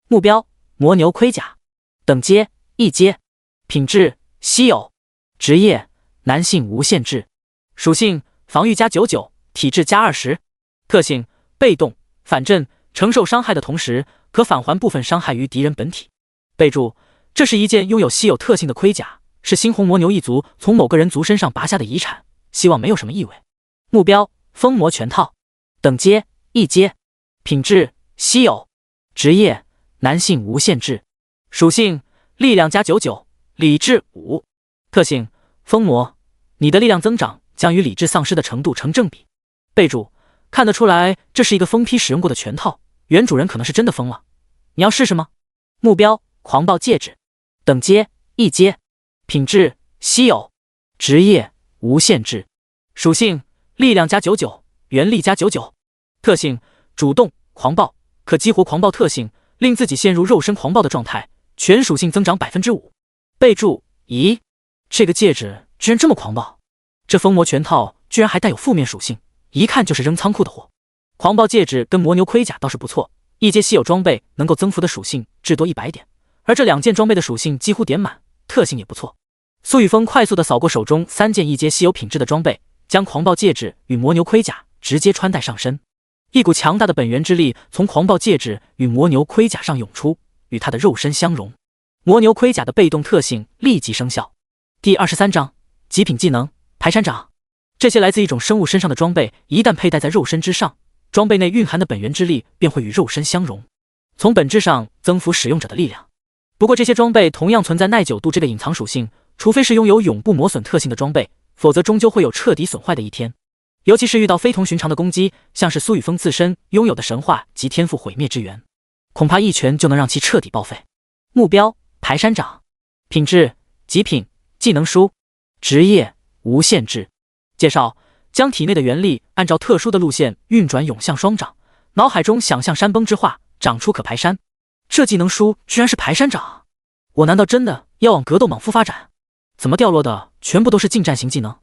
目标：魔牛盔甲，等阶1阶，品质稀有，职业男性无限制，属性防御加99，体质加20，特性：被动反震，承受伤害的同时，可返还部分伤害于敌人本体。备注：这是一件拥有稀有特性的盔甲，是猩红魔牛一族从某个人族身上拔下的遗产，希望没有什么异味。目标：风魔全套。等阶：1阶。品质：稀有。职业：男性无限制。属性：力量加99，理智5。特性：风魔，你的力量增长将与理智丧失的程度成正比。备注：看得出来这是一个疯批使用过的全套，原主人可能是真的疯了。你要试试吗？目标：狂暴戒指。等阶：1阶。品质：稀有。职业：无限制。属性：力量加99，原力加99。特性：主动狂暴，可激活狂暴特性，令自己陷入肉身狂暴的状态，全属性增长 5%。备注：咦，这个戒指居然这么狂暴，这疯魔全套居然还带有负面属性，一看就是扔仓库的货。狂暴戒指跟魔牛盔甲倒是不错，1阶稀有装备能够增幅的属性至多100点，而这2件装备的属性几乎点满，特性也不错。苏雨峰快速地扫过手中3件1阶稀有品质的装备，将狂暴戒指与魔牛盔甲直接穿戴上身。一股强大的本源之力从狂暴戒指与魔牛盔甲上涌出，与他的肉身相融。魔牛盔甲的被动特性立即生效。第23章极品技能排山掌。这些来自一种生物身上的装备，一旦佩戴在肉身之上，装备内蕴含的本源之力便会与肉身相融，从本质上增幅使用者的力量。不过这些装备同样存在耐久度这个隐藏属性，除非是拥有永不磨损特性的装备，否则终究会有彻底损坏的一天。尤其是遇到非同寻常的攻击，像是苏雨峰自身拥有的神话及天赋毁灭之源，恐怕一拳就能让其彻底报废。目标：排山掌。品质：极品。技能书。职业：无限制。介绍：将体内的元力按照特殊的路线运转，涌向双掌，脑海中想象山崩之化，长出可排山。这技能书居然是排山掌，我难道真的要往格斗莽夫发展？怎么掉落的全部都是近战型技能？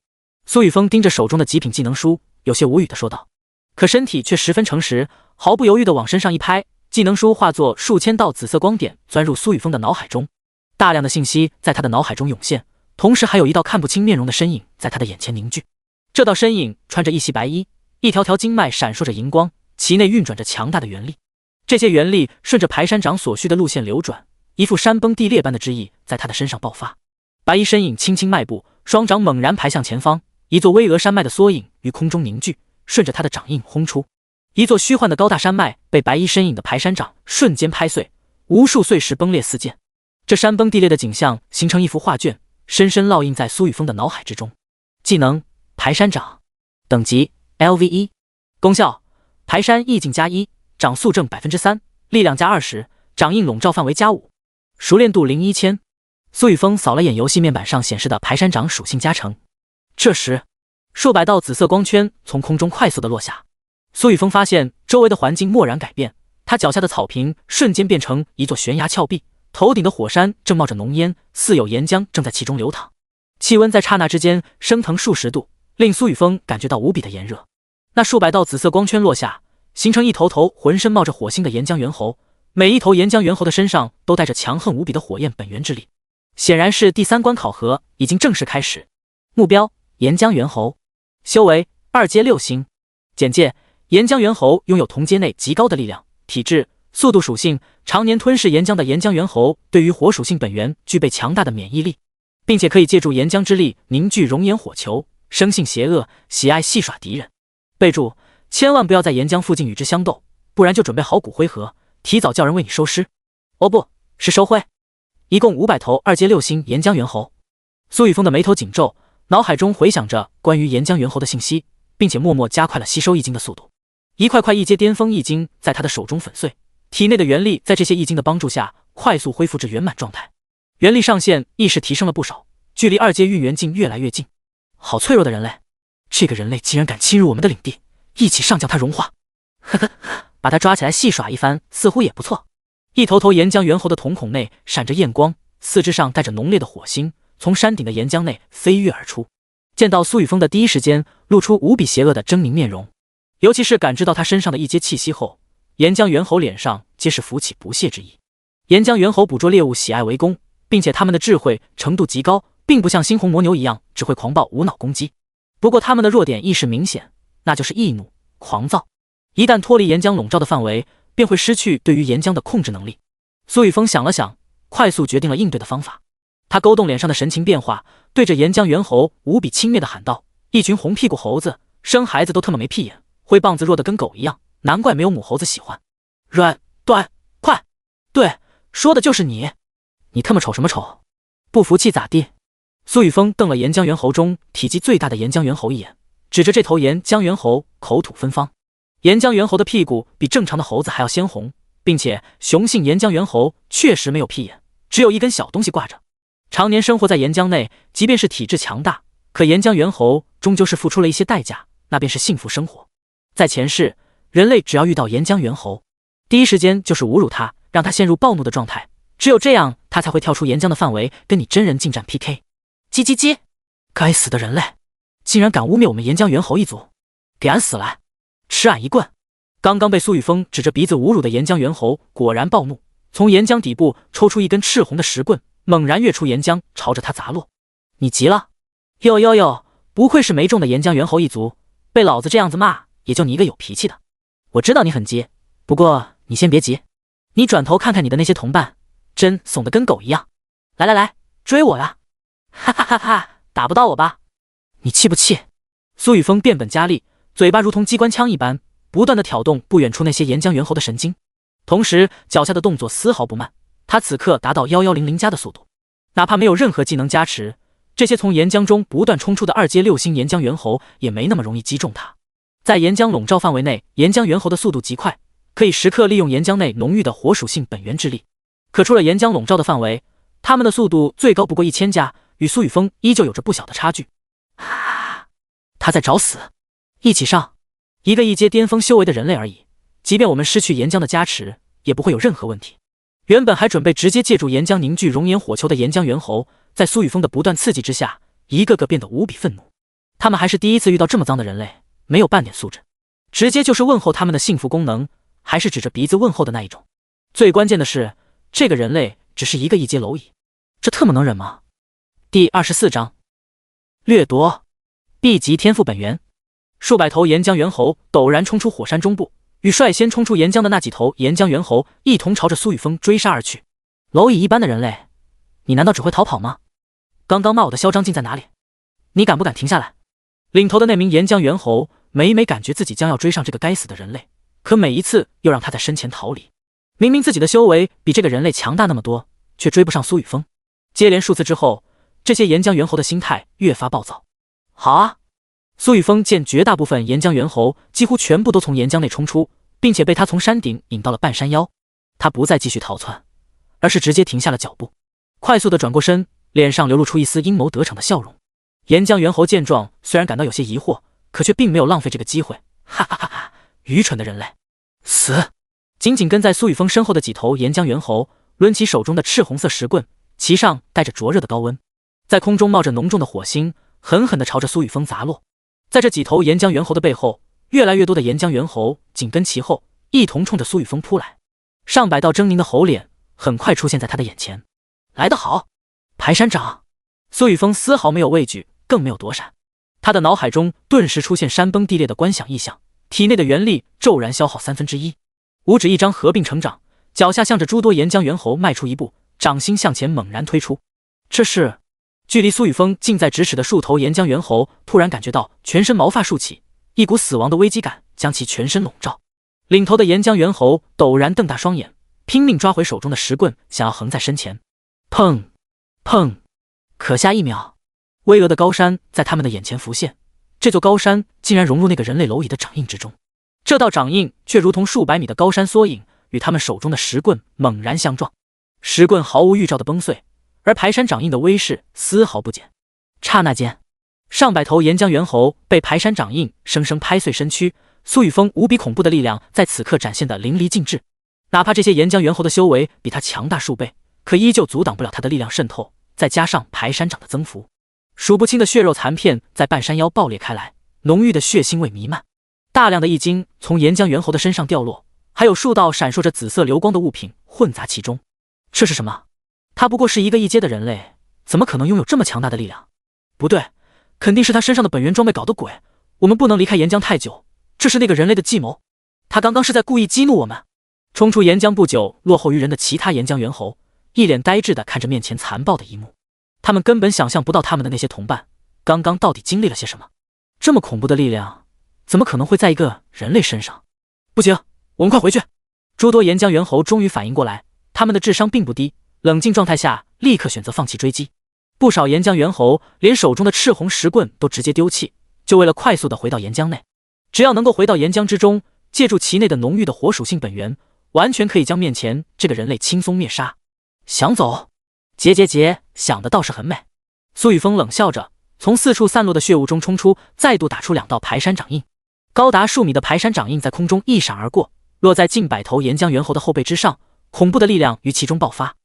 苏雨峰盯着手中的极品技能书，有些无语地说道。可身体却十分诚实，毫不犹豫地往身上一拍，技能书化作数千道紫色光点钻入苏雨峰的脑海中。大量的信息在他的脑海中涌现，同时还有一道看不清面容的身影在他的眼前凝聚。这道身影穿着一袭白衣，一条条经脉闪烁着荧光，其内运转着强大的元力。这些元力顺着排山掌所需的路线流转，一副山崩地裂般的之意在他的身上爆发。白衣身影轻轻迈步，双掌猛然排向前方，一座巍峨山脉的缩影于空中凝聚，顺着他的掌印轰出。一座虚幻的高大山脉被白衣身影的排山掌瞬间拍碎，无数碎石崩裂四溅。这山崩地裂的景象形成一幅画卷，深深烙印在苏雨峰的脑海之中。技能：排山掌。等级 LV1。功效：排山意境+1，掌速正 3%， 力量+20，掌印笼罩范围+5。熟练度01000。苏雨峰扫了眼游戏面板上显示的排山掌属性加成。这时，数百道紫色光圈从空中快速的落下。苏雨峰发现周围的环境蓦然改变，他脚下的草坪瞬间变成一座悬崖峭壁，头顶的火山正冒着浓烟，似有岩浆正在其中流淌。气温在刹那之间升腾数十度，令苏雨峰感觉到无比的炎热。那数百道紫色光圈落下，形成一头头浑身冒着火星的岩浆猿猴，每一头岩浆猿猴的身上都带着强横无比的火焰本源之力。显然是第3关考核已经正式开始。目标：岩浆猿猴。修为2阶6星。简介：岩浆猿猴拥有同阶内极高的力量、体质、速度属性，常年吞噬岩浆的岩浆猿猴对于火属性本源具备强大的免疫力，并且可以借助岩浆之力凝聚熔岩火球，生性邪恶，喜爱戏耍敌人。备注：千万不要在岩浆附近与之相斗，不然就准备好骨灰盒，提早叫人为你收尸。哦，不是收灰。一共500头2阶6星岩浆猿猴。苏雨峰的眉头紧皱，脑海中回想着关于岩浆猿猴的信息，并且默默加快了吸收易经的速度。一块块1阶巅峰易经在他的手中粉碎，体内的元力在这些易经的帮助下快速恢复至圆满状态，元力上限亦是提升了不少，距离2阶运元境越来越近。好脆弱的人类，这个人类竟然敢侵入我们的领地，一起上将他融化。呵呵，把他抓起来戏耍一番似乎也不错。一头头岩浆猿猴的瞳孔内闪着焰光，四肢上带着浓烈的火星，从山顶的岩浆内飞跃而出。见到苏雨峰的第一时间，露出无比邪恶的狰狞面容。尤其是感知到他身上的1阶气息后，岩浆猿猴脸上皆是浮起不屑之意。岩浆猿猴捕捉猎物喜爱围攻，并且他们的智慧程度极高，并不像猩红魔牛一样只会狂暴无脑攻击。不过他们的弱点亦是明显，那就是易怒、狂躁。一旦脱离岩浆笼罩的范围，便会失去对于岩浆的控制能力。苏雨峰想了想，快速决定了应对的方法。他勾动脸上的神情变化，对着岩浆猿猴无比轻蔑地喊道：“一群红屁股猴子，生孩子都特么没屁眼，灰棒子弱得跟狗一样，难怪没有母猴子喜欢。软短快，对，说的就是你。你特么瞅什么瞅？不服气咋地？”苏雨峰瞪了岩浆猿猴中体积最大的岩浆猿猴一眼，指着这头岩浆猿猴口吐芬芳。岩浆猿猴的屁股比正常的猴子还要鲜红，并且雄性岩浆猿猴确实没有屁眼，只有一根小东西挂着。常年生活在岩浆内，即便是体质强大，可岩浆猿猴终究是付出了一些代价，那便是幸福生活。在前世，人类只要遇到岩浆猿猴，第一时间就是侮辱他，让他陷入暴怒的状态，只有这样，他才会跳出岩浆的范围，跟你真人近战 PK。叽叽叽！该死的人类，竟然敢污蔑我们岩浆猿猴一族，给俺死来，吃俺一棍！刚刚被苏雨峰指着鼻子侮辱的岩浆猿猴果然暴怒，从岩浆底部抽出一根赤红的石棍，猛然跃出岩浆，朝着他砸落。你急了？哟哟哟，不愧是没中的岩浆猿猴一族，被老子这样子骂，也就你一个有脾气的。我知道你很急，不过你先别急，你转头看看你的那些同伴，真怂得跟狗一样。来来来，追我呀！哈哈哈哈，打不到我吧？你气不气？苏雨峰变本加厉，嘴巴如同机关枪一般，不断地挑动不远处那些岩浆猿猴的神经，同时脚下的动作丝毫不慢。他此刻达到1100加的速度，哪怕没有任何技能加持，这些从岩浆中不断冲出的2阶6星岩浆猿猴也没那么容易击中他。在岩浆笼罩范围内，岩浆猿猴的速度极快，可以时刻利用岩浆内浓郁的火属性本源之力。可出了岩浆笼罩的范围，他们的速度最高不过1000加，与苏雨峰依旧有着不小的差距。他在找死！一起上！一个1阶巅峰修为的人类而已，即便我们失去岩浆的加持，也不会有任何问题。原本还准备直接借助岩浆凝聚熔岩火球的岩浆猿猴，在苏雨峰的不断刺激之下，一个个变得无比愤怒。他们还是第一次遇到这么脏的人类，没有半点素质，直接就是问候他们的幸福功能，还是指着鼻子问候的那一种。最关键的是，这个人类只是一个1阶蝼蚁，这特么能忍吗？第24章掠夺 B 级天赋本源。数百头岩浆猿猴陡然冲出火山中部，与率先冲出岩浆的那几头岩浆猿猴一同朝着苏雨峰追杀而去。蝼蚁一般的人类，你难道只会逃跑吗？刚刚骂我的嚣张劲在哪里？你敢不敢停下来？领头的那名岩浆猿猴每每感觉自己将要追上这个该死的人类，可每一次又让他在身前逃离。明明自己的修为比这个人类强大那么多，却追不上苏雨峰。接连数次之后，这些岩浆猿猴的心态越发暴躁。好啊！苏雨峰见绝大部分岩浆猿猴几乎全部都从岩浆内冲出，并且被他从山顶引到了半山腰，他不再继续逃窜，而是直接停下了脚步，快速地转过身，脸上流露出一丝阴谋得逞的笑容。岩浆猿猴见状，虽然感到有些疑惑，可却并没有浪费这个机会。哈哈哈哈！愚蠢的人类，死！紧紧跟在苏雨峰身后的几头岩浆猿猴抡起手中的赤红色石棍，其上带着灼热的高温，在空中冒着浓重的火星，狠狠地朝着苏雨峰砸落。在这几头岩浆猿猴的背后，越来越多的岩浆猿猴紧跟其后，一同冲着苏雨峰扑来。上百道狰狞的猴脸很快出现在他的眼前。来得好，排山掌！苏雨峰丝毫没有畏惧，更没有躲闪。他的脑海中顿时出现山崩地裂的观想意象，体内的元力骤然消耗1/3，五指一张合并成掌，脚下向着诸多岩浆猿猴迈出一步，掌心向前猛然推出。这是距离苏雨峰近在咫尺的数头岩浆猿猴突然感觉到全身毛发竖起，一股死亡的危机感将其全身笼罩。领头的岩浆猿猴陡然瞪大双眼，拼命抓回手中的石棍，想要横在身前。砰砰！可下一秒，巍峨的高山在他们的眼前浮现，这座高山竟然融入那个人类蝼蚁的掌印之中。这道掌印却如同数百米的高山缩影，与他们手中的石棍猛然相撞，石棍毫无预兆的崩碎，而排山掌印的威势丝毫不减。刹那间，上百头岩浆猿猴被排山掌印生生拍碎身躯，苏雨峰无比恐怖的力量在此刻展现得淋漓尽致。哪怕这些岩浆猿猴的修为比他强大数倍，可依旧阻挡不了他的力量渗透，再加上排山掌的增幅，数不清的血肉残片在半山腰爆裂开来，浓郁的血腥味弥漫。大量的异晶从岩浆猿猴的身上掉落，还有数道闪烁着紫色流光的物品混杂其中。这是什么？他不过是一个1阶的人类，怎么可能拥有这么强大的力量？不对，肯定是他身上的本源装备搞的鬼。我们不能离开岩浆太久，这是那个人类的计谋。他刚刚是在故意激怒我们。冲出岩浆不久，落后于人的其他岩浆猿猴一脸呆滞地看着面前残暴的一幕，他们根本想象不到他们的那些同伴刚刚到底经历了些什么。这么恐怖的力量，怎么可能会在一个人类身上？不行，我们快回去！诸多岩浆猿猴终于反应过来，他们的智商并不低，冷静状态下立刻选择放弃追击。不少岩浆猿猴连手中的赤红石棍都直接丢弃，就为了快速地回到岩浆内。只要能够回到岩浆之中，借助其内的浓郁的火属性本源，完全可以将面前这个人类轻松灭杀。想走？结，想的倒是很美。苏雨峰冷笑着，从四处散落的血雾中冲出，再度打出2道排山掌印。高达数米的排山掌印在空中一闪而过，落在近100头岩浆猿猴的后背之上，恐怖的力量于其中爆发，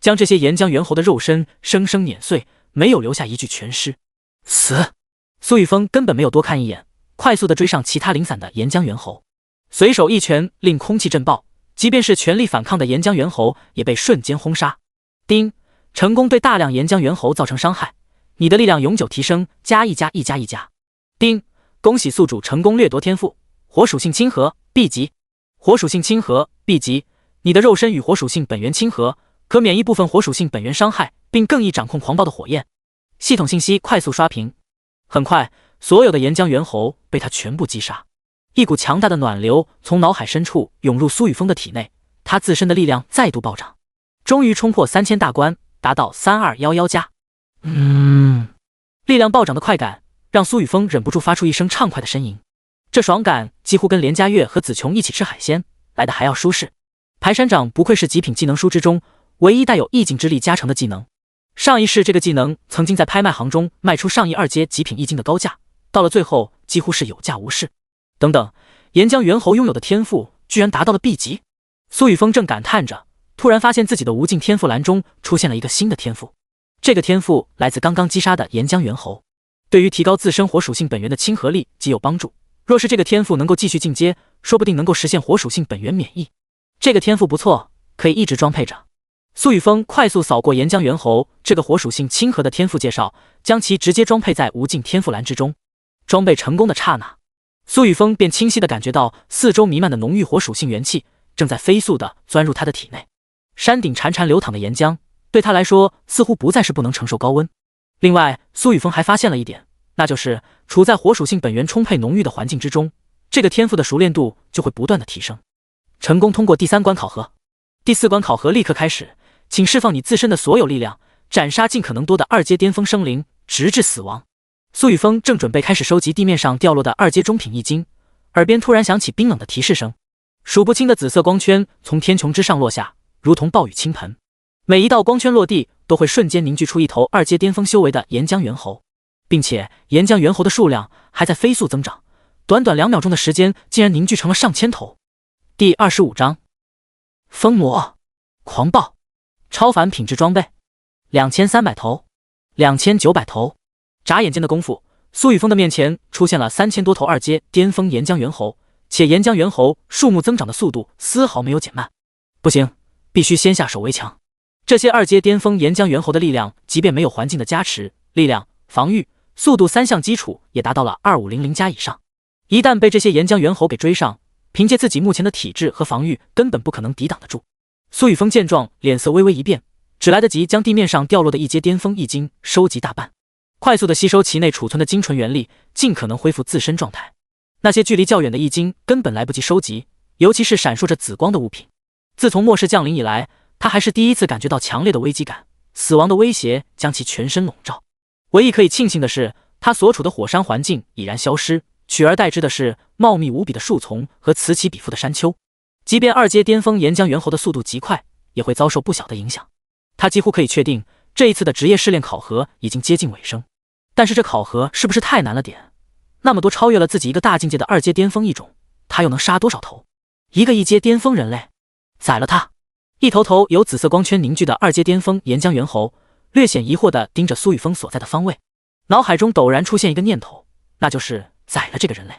将这些岩浆猿猴的肉身生生碾碎，没有留下一具全尸。死！苏雨峰根本没有多看一眼，快速地追上其他零散的岩浆猿猴，随手一拳令空气震爆，即便是全力反抗的岩浆猿猴也被瞬间轰杀。丁，成功对大量岩浆猿猴造成伤害，你的力量永久提升+1+1+1+。丁，恭喜宿主成功掠夺天赋，火属性亲和 B 级。火属性亲和 B 级，你的肉身与火属性本源亲和，可免疫部分火属性本源伤害，并更易掌控狂暴的火焰。系统信息快速刷屏。很快，所有的岩浆猿猴被他全部击杀。一股强大的暖流从脑海深处涌入苏雨峰的体内，他自身的力量再度暴涨，终于冲破3000大关，达到3211+。力量暴涨的快感让苏雨峰忍不住发出一声畅快的呻吟，这爽感几乎跟连佳月和子琼一起吃海鲜来的还要舒适。排山掌不愧是极品技能书之中唯一带有意境之力加成的技能，上一世这个技能曾经在拍卖行中卖出上亿2阶极品易经的高价，到了最后几乎是有价无市。等等，岩浆猿猴拥有的天赋居然达到了 B 级。苏雨峰正感叹着，突然发现自己的无尽天赋栏中出现了一个新的天赋，这个天赋来自刚刚击杀的岩浆猿猴，对于提高自身火属性本源的亲和力极有帮助。若是这个天赋能够继续进阶，说不定能够实现火属性本源免疫。这个天赋不错，可以一直装配着。苏雨峰快速扫过岩浆猿猴这个火属性亲和的天赋介绍，将其直接装配在无尽天赋栏之中。装备成功的刹那，苏雨峰便清晰地感觉到四周弥漫的浓郁火属性元气正在飞速地钻入他的体内。山顶潺潺流淌的岩浆对他来说似乎不再是不能承受高温。另外，苏雨峰还发现了一点，那就是处在火属性本源充沛浓郁的环境之中，这个天赋的熟练度就会不断的提升。成功通过第3关考核。第4关考核立刻开始，请释放你自身的所有力量，斩杀尽可能多的2阶巅峰生灵，直至死亡。苏雨峰正准备开始收集地面上掉落的2阶中品易经，耳边突然响起冰冷的提示声，数不清的紫色光圈从天穹之上落下，如同暴雨倾盆。每一道光圈落地都会瞬间凝聚出一头2阶巅峰修为的岩浆猿猴，并且岩浆猿猴的数量还在飞速增长，短短2秒钟的时间竟然凝聚成了上千头。第25章风魔狂暴超凡品质装备2300头2900头。眨眼间的功夫，苏雨峰的面前出现了3000多头2阶巅峰岩浆猿猴，且岩浆猿猴数目增长的速度丝毫没有减慢。不行，必须先下手为强。这些2阶巅峰岩浆猿猴的力量，即便没有环境的加持，力量、防御、速度3项基础也达到了2500+以上。一旦被这些岩浆猿猴给追上，凭借自己目前的体质和防御，根本不可能抵挡得住。苏雨峰见状，脸色微微一变，只来得及将地面上掉落的1阶巅峰易经收集大半，快速的吸收其内储存的精纯元力，尽可能恢复自身状态。那些距离较远的易经根本来不及收集，尤其是闪烁着紫光的物品。自从末世降临以来，他还是第一次感觉到强烈的危机感，死亡的威胁将其全身笼罩。唯一可以庆幸的是，他所处的火山环境已然消失，取而代之的是茂密无比的树丛和此起彼伏的山丘。即便2阶巅峰岩浆猿猴的速度极快，也会遭受不小的影响。他几乎可以确定，这一次的职业试炼考核已经接近尾声。但是这考核是不是太难了点？那么多超越了自己一个大境界的2阶巅峰异种，他又能杀多少头？一个1阶巅峰人类，宰了他！一头头由紫色光圈凝聚的2阶巅峰岩浆猿猴，略显疑惑地盯着苏雨峰所在的方位，脑海中陡然出现一个念头，那就是宰了这个人类，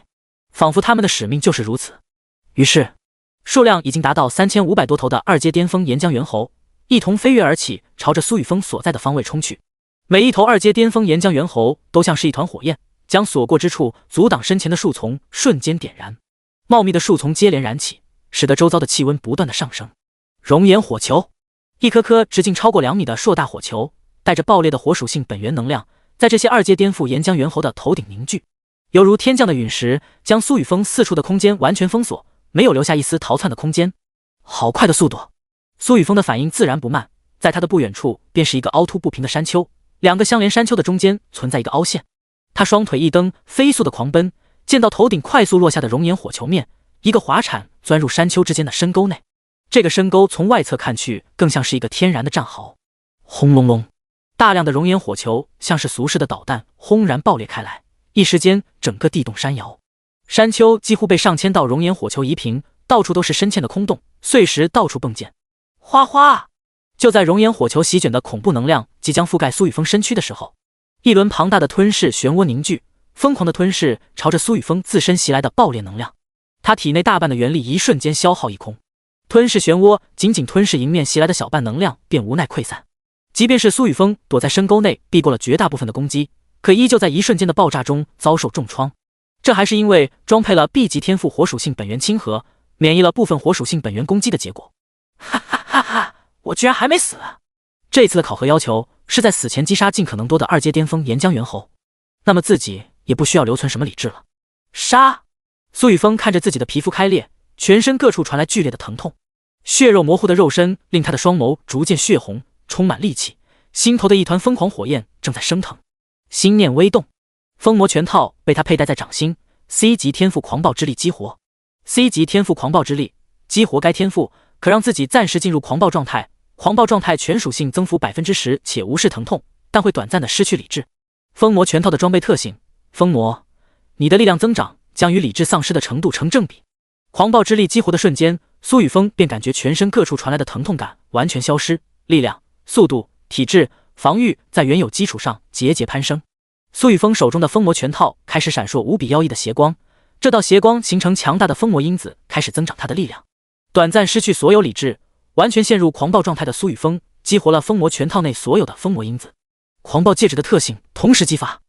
仿佛他们的使命就是如此。于是，数量已经达到3500多头的2阶巅峰岩浆猿猴，一同飞跃而起，朝着苏雨峰所在的方位冲去。每一头2阶巅峰岩浆猿猴都像是一团火焰，将所过之处阻挡身前的树丛瞬间点燃。茂密的树丛接连燃起，使得周遭的气温不断的上升。熔岩火球，一颗颗直径超过2米的硕大火球，带着爆裂的火属性本源能量，在这些二阶颠覆岩浆猿猴的头顶凝聚，犹如天降的陨石，将苏雨峰四处的空间完全封锁，没有留下一丝逃窜的空间。好快的速度！苏雨峰的反应自然不慢，在他的不远处便是一个凹凸不平的山丘，两个相连山丘的中间存在一个凹陷。他双腿一蹬，飞速的狂奔，见到头顶快速落下的熔岩火球面，一个滑铲钻入山丘之间的深沟内。这个深沟从外侧看去，更像是一个天然的战壕。轰隆隆，大量的熔岩火球像是俗世的导弹，轰然爆裂开来，一时间整个地动山摇，山丘几乎被上千道熔岩火球夷平，到处都是深浅的空洞，碎石到处迸溅。哗哗！就在熔岩火球席卷的恐怖能量即将覆盖苏雨峰身躯的时候，一轮庞大的吞噬漩涡凝聚，疯狂的吞噬朝着苏雨峰自身袭来的爆裂能量。他体内大半的元力一瞬间消耗一空，吞噬漩涡仅仅吞噬迎面袭来的小半能量，便无奈溃散。即便是苏雨峰躲在深沟内避过了绝大部分的攻击，可依旧在一瞬间的爆炸中遭受重创。这还是因为装配了 B 级天赋火属性本源亲和，免疫了部分火属性本源攻击的结果。哈哈哈哈！我居然还没死！这次的考核要求是在死前击杀尽可能多的二阶巅峰岩浆猿猴，那么自己也不需要留存什么理智了。杀！苏雨峰看着自己的皮肤开裂，全身各处传来剧烈的疼痛，血肉模糊的肉身令他的双眸逐渐血红，充满戾气，心头的一团疯狂火焰正在升腾。心念微动，封魔拳套被他佩戴在掌心， C 级天赋狂暴之力激活。 C 级天赋狂暴之力激活该天赋，可让自己暂时进入狂暴状态，狂暴状态全属性增幅 10%， 且无视疼痛，但会短暂的失去理智。封魔拳套的装备特性：封魔，你的力量增长将与理智丧失的程度成正比。狂暴之力激活的瞬间，苏雨峰便感觉全身各处传来的疼痛感完全消失，力量、速度、体质、防御在原有基础上节节攀升。苏雨峰手中的封魔拳套开始闪烁无比妖异的邪光，这道邪光形成强大的封魔因子，开始增长他的力量。短暂失去所有理智，完全陷入狂暴状态的苏雨峰激活了封魔拳套内所有的封魔因子，狂暴戒指的特性同时激发。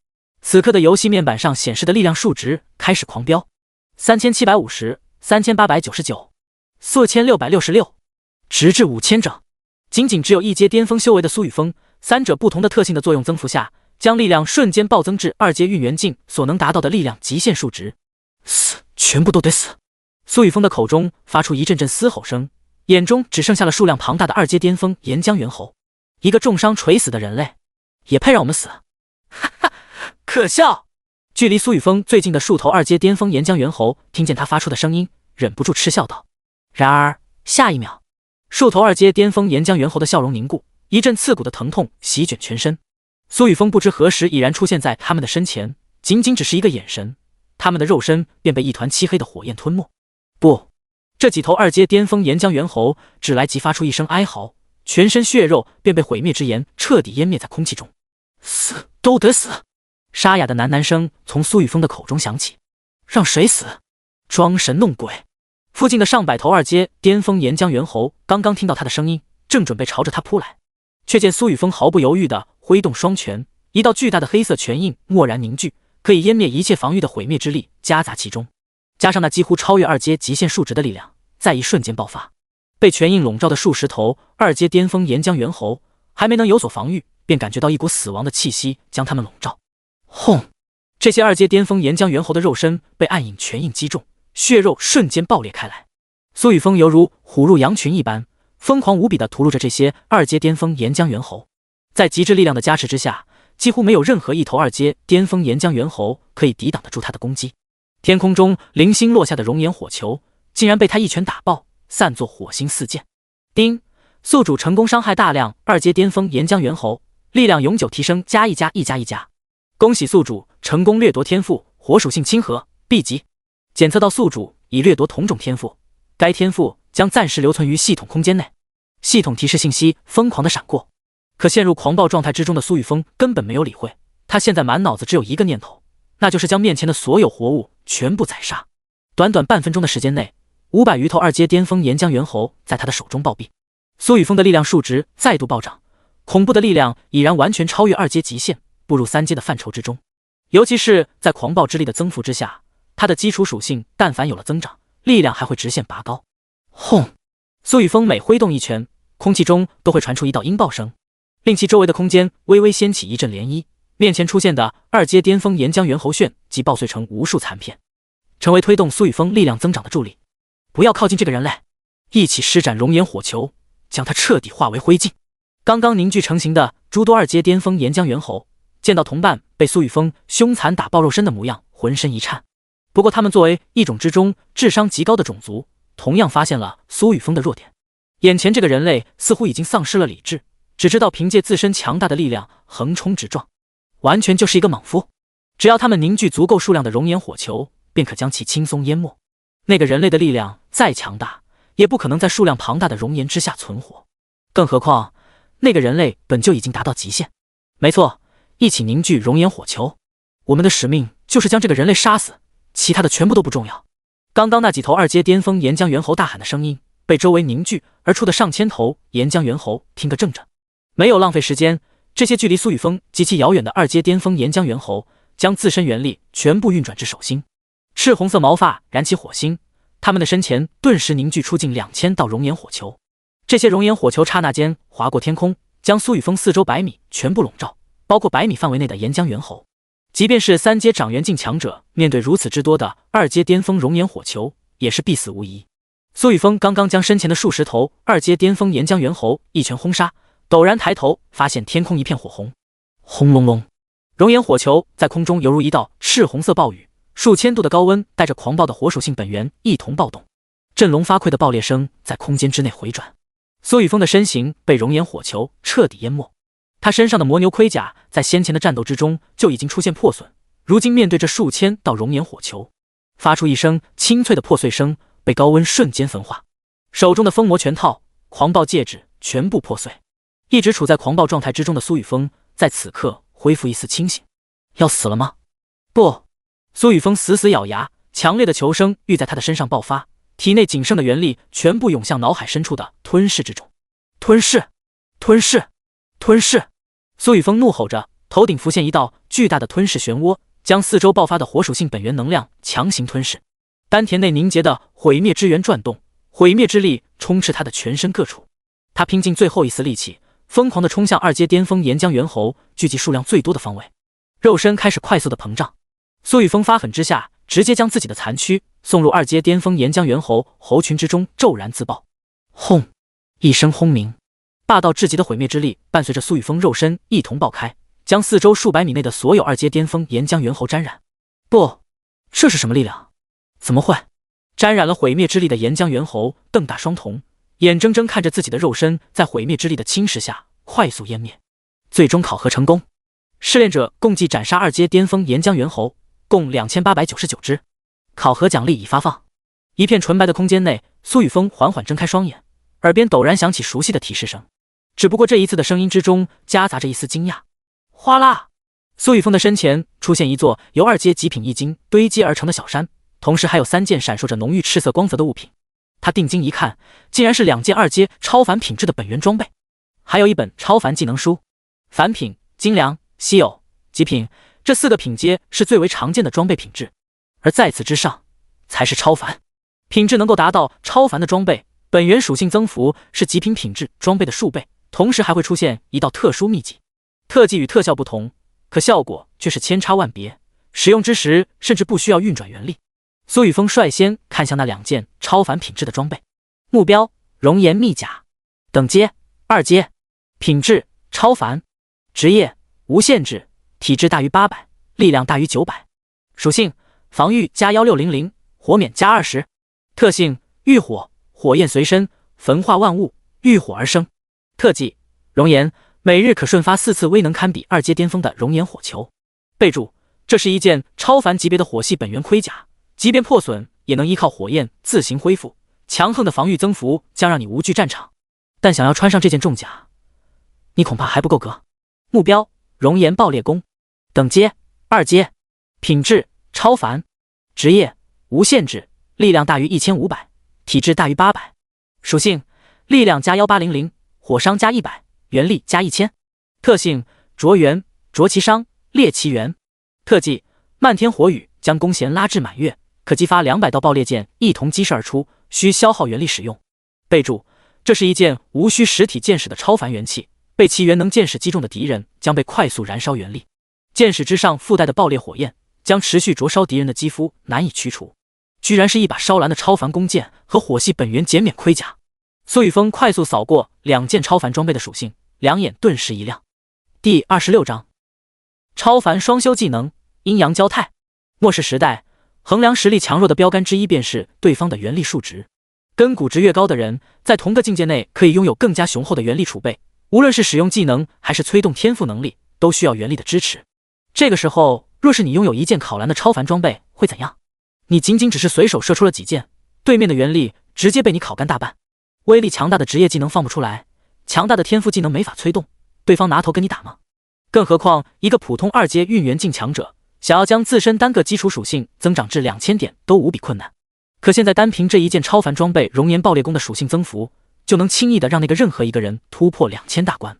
此刻的游戏面板上显示的力量数值开始狂飙：3750、3899、4666，直至5000整。仅仅只有一阶巅峰修为的苏雨峰，三者不同的特性的作用增幅下，将力量瞬间暴增至二阶运元境所能达到的力量极限数值。死，全部都得死！苏雨峰的口中发出一阵阵嘶吼声，眼中只剩下了数量庞大的二阶巅峰岩浆猿猴。一个重伤垂死的人类，也配让我们死？哈哈，可笑！距离苏雨峰最近的数头二阶巅峰岩浆猿猴听见他发出的声音，忍不住嗤笑道。然而下一秒，数头二阶巅峰岩浆猿猴的笑容凝固，一阵刺骨的疼痛席卷全身。苏雨峰不知何时已然出现在他们的身前，仅仅只是一个眼神，他们的肉身便被一团漆黑的火焰吞没。不，这几头二阶巅峰岩浆猿猴只来及发出一声哀嚎，全身血肉便被毁灭之炎彻底湮灭在空气中。死都得死！沙哑的喃喃声从苏雨峰的口中响起。让谁死？装神弄鬼！附近的上百头二阶巅峰岩浆猿猴刚刚听到他的声音，正准备朝着他扑来，却见苏雨峰毫不犹豫地挥动双拳，一道巨大的黑色拳印蓦然凝聚，可以湮灭一切防御的毁灭之力夹杂其中，加上那几乎超越二阶极限数值的力量，在一瞬间爆发。被拳印笼罩的数十头二阶巅峰岩浆猿猴还没能有所防御，便感觉到一股死亡的气息将他们笼罩。轰！这些二阶巅峰岩浆猿猴的肉身被暗影拳印击中，血肉瞬间爆裂开来。苏雨峰犹如虎入羊群一般，疯狂无比地屠戮着这些二阶巅峰岩浆猿猴。在极致力量的加持之下，几乎没有任何一头二阶巅峰岩浆猿猴可以抵挡得住他的攻击。天空中零星落下的熔岩火球竟然被他一拳打爆，散作火星四溅。丁，宿主成功伤害大量二阶巅峰岩浆猿猴，力量永久提升+1+1+1+。恭喜宿主成功掠夺天赋火属性亲和 B 级。检测到宿主已掠夺同种天赋，该天赋将暂时留存于系统空间内。系统提示信息疯狂的闪过，可陷入狂暴状态之中的苏雨峰根本没有理会，他现在满脑子只有一个念头，那就是将面前的所有活物全部宰杀。短短半分钟的时间内，500余头二阶巅峰岩浆猿猴在他的手中暴毙。苏雨峰的力量数值再度暴涨，恐怖的力量已然完全超越二阶极限，步入三阶的范畴之中。尤其是在狂暴之力的增幅之下，他的基础属性但凡有了增长，力量还会直线拔高。轰！苏雨峰每挥动一拳，空气中都会传出一道音爆声，令其周围的空间微微掀起一阵涟漪。面前出现的二阶巅峰岩浆猿猴旋即爆碎成无数残片，成为推动苏雨峰力量增长的助力。不要靠近这个人类，一起施展熔岩火球，将他彻底化为灰烬。刚刚凝聚成型的诸多二阶巅峰岩浆猿猴见到同伴被苏雨峰凶残打爆肉身的模样，浑身一颤。不过他们作为异种之中智商极高的种族，同样发现了苏雨峰的弱点。眼前这个人类似乎已经丧失了理智，只知道凭借自身强大的力量横冲直撞，完全就是一个莽夫。只要他们凝聚足够数量的熔岩火球，便可将其轻松淹没。那个人类的力量再强大，也不可能在数量庞大的熔岩之下存活，更何况那个人类本就已经达到极限。没错，一起凝聚熔岩火球，我们的使命就是将这个人类杀死，其他的全部都不重要。刚刚那几头二阶巅峰岩浆猿猴大喊的声音，被周围凝聚而出的上千头岩浆猿猴听个正着。没有浪费时间，这些距离苏雨峰极其遥远的二阶巅峰岩浆猿猴将自身元力全部运转至手心，赤红色毛发燃起火星，他们的身前顿时凝聚出近2000道熔岩火球。这些熔岩火球刹那间划过天空，将苏雨峰四周100米全部笼罩，包括100米范围内的岩浆猿猴。即便是3阶掌元境强者，面对如此之多的2阶巅峰熔岩火球，也是必死无疑。苏雨峰刚刚将身前的数十头2阶巅峰岩浆猿猴一拳轰杀，陡然抬头发现天空一片火红，轰隆隆，熔岩火球在空中犹如一道赤红色暴雨，数千度的高温带着狂暴的火属性本源一同暴动，振聋发聩的爆裂声在空间之内回转。苏雨峰的身形被熔岩火球彻底淹没，他身上的魔牛盔甲在先前的战斗之中就已经出现破损，如今面对这数千道熔岩火球，发出一声清脆的破碎声，被高温瞬间焚化。手中的封魔拳套、狂暴戒指全部破碎。一直处在狂暴状态之中的苏雨峰在此刻恢复一丝清醒。要死了吗？不！苏雨峰死死咬牙，强烈的求生欲在他的身上爆发，体内仅剩的元力全部涌向脑海深处的吞噬之中。吞噬！吞噬！吞噬！苏雨峰怒吼着，头顶浮现一道巨大的吞噬漩涡，将四周爆发的火属性本源能量强行吞噬。丹田内凝结的毁灭之源转动，毁灭之力充斥他的全身各处。他拼尽最后一丝力气，疯狂地冲向2阶巅峰岩浆猿猴聚集数量最多的方位，肉身开始快速的膨胀。苏雨峰发狠之下，直接将自己的残躯送入2阶巅峰岩浆猿猴猴群之中，骤然自爆。轰！一声轰鸣，霸道至极的毁灭之力伴随着苏雨峰肉身一同爆开，将四周数百米内的所有2阶巅峰岩浆猿猴沾染。不，这是什么力量？怎么会？沾染了毁灭之力的岩浆猿猴瞪大双瞳，眼睁睁看着自己的肉身在毁灭之力的侵蚀下快速湮灭。最终考核成功，试炼者共计斩杀2阶巅峰岩浆猿猴，共2899只。考核奖励已发放。一片纯白的空间内，苏雨峰缓缓睁开双眼，耳边陡然响起熟悉的提示声，只不过这一次的声音之中夹杂着一丝惊讶。哗啦！苏雨峰的身前出现一座由2阶极品易经堆积而成的小山，同时还有3件闪烁着浓郁赤色光泽的物品。他定睛一看，竟然是2件2阶超凡品质的本源装备，还有一本超凡技能书。凡品、精良、稀有、极品，这4个品阶是最为常见的装备品质，而在此之上才是超凡品质。能够达到超凡的装备，本源属性增幅是极品品质装备的数倍，同时还会出现一道特殊秘籍。特技与特效不同，可效果却是千差万别，使用之时甚至不需要运转元力。苏雨峰率先看向那2件超凡品质的装备。目标：熔岩秘甲，等阶2阶，品质超凡，职业无限制，体质大于800，力量大于900，属性防御加1600，火免加20，特性浴火，火焰随身，焚化万物，遇火而生。特技熔岩，每日可瞬发4次威能堪比2阶巅峰的熔岩火球。备注：这是一件超凡级别的火系本源盔甲，即便破损也能依靠火焰自行恢复，强横的防御增幅将让你无惧战场。但想要穿上这件重甲，你恐怕还不够格。目标：熔岩爆裂弓，等阶2阶，品质超凡，职业无限制，力量大于1500，体质大于800，属性力量加1800，火伤加100，元力加1000，特性灼元，灼其伤，裂其元。特技漫天火雨，将弓弦拉至满月，可激发200道爆裂剑一同激射而出，需消耗元力使用。备注：这是一件无需实体剑矢的超凡元气，被其元能剑矢击中的敌人将被快速燃烧元力。剑矢之上附带的爆裂火焰将持续灼烧敌人的肌肤，难以驱除。居然是一把烧蓝的超凡弓箭和火系本源减免盔甲。苏雨峰快速扫过2件超凡装备的属性，两眼顿时一亮。第26章超凡双修技能阴阳交泰。末世时代，衡量实力强弱的标杆之一便是对方的元力数值。根骨值越高的人，在同个境界内可以拥有更加雄厚的元力储备，无论是使用技能还是催动天赋能力，都需要元力的支持。这个时候，若是你拥有一件考蓝的超凡装备，会怎样？你仅仅只是随手射出了几箭，对面的元力直接被你烤干大半。威力强大的职业技能放不出来，强大的天赋技能没法催动，对方拿头跟你打吗？更何况一个普通2阶运元境强者，想要将自身单个基础属性增长至2000点都无比困难。可现在单凭这一件超凡装备熔岩爆裂弓的属性增幅，就能轻易的让那个任何一个人突破2000大关。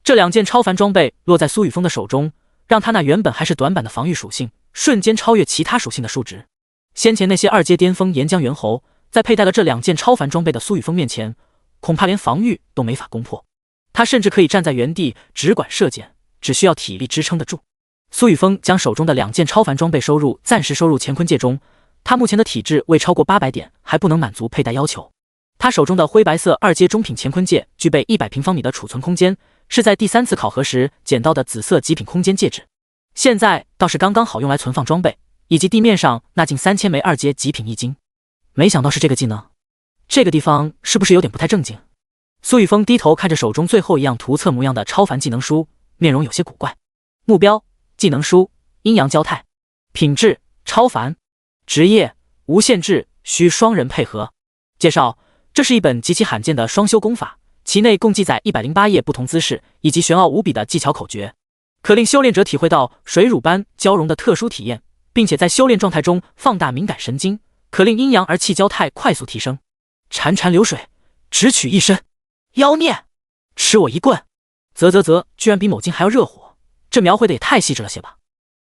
这2件超凡装备落在苏雨峰的手中，让他那原本还是短板的防御属性瞬间超越其他属性的数值。先前那些2阶巅峰岩浆猿猴，在佩戴了这2件超凡装备的苏雨峰面前，恐怕连防御都没法攻破。他甚至可以站在原地只管射箭，只需要体力支撑得住。苏雨峰将手中的2件超凡装备暂时收入乾坤戒中。他目前的体质未超过800点，还不能满足佩戴要求。他手中的灰白色2阶中品乾坤戒具备100平方米的储存空间，是在第3次考核时捡到的紫色极品空间戒指。现在倒是刚刚好用来存放装备，以及地面上那近3000枚2阶极品易经。没想到是这个技能，这个地方是不是有点不太正经？苏雨峰低头看着手中最后一样图册模样的超凡技能书，面容有些古怪。目标：技能书阴阳交泰，品质超凡，职业无限制，需双人配合。介绍：这是一本极其罕见的双修功法，其内共记载108页不同姿势以及玄奥无比的技巧口诀，可令修炼者体会到水乳般交融的特殊体验，并且在修炼状态中放大敏感神经，可令阴阳而气交泰快速提升。潺潺流水，直取一身。妖孽，吃我一棍！居然比某经还要热火，这描绘的也太细致了些吧？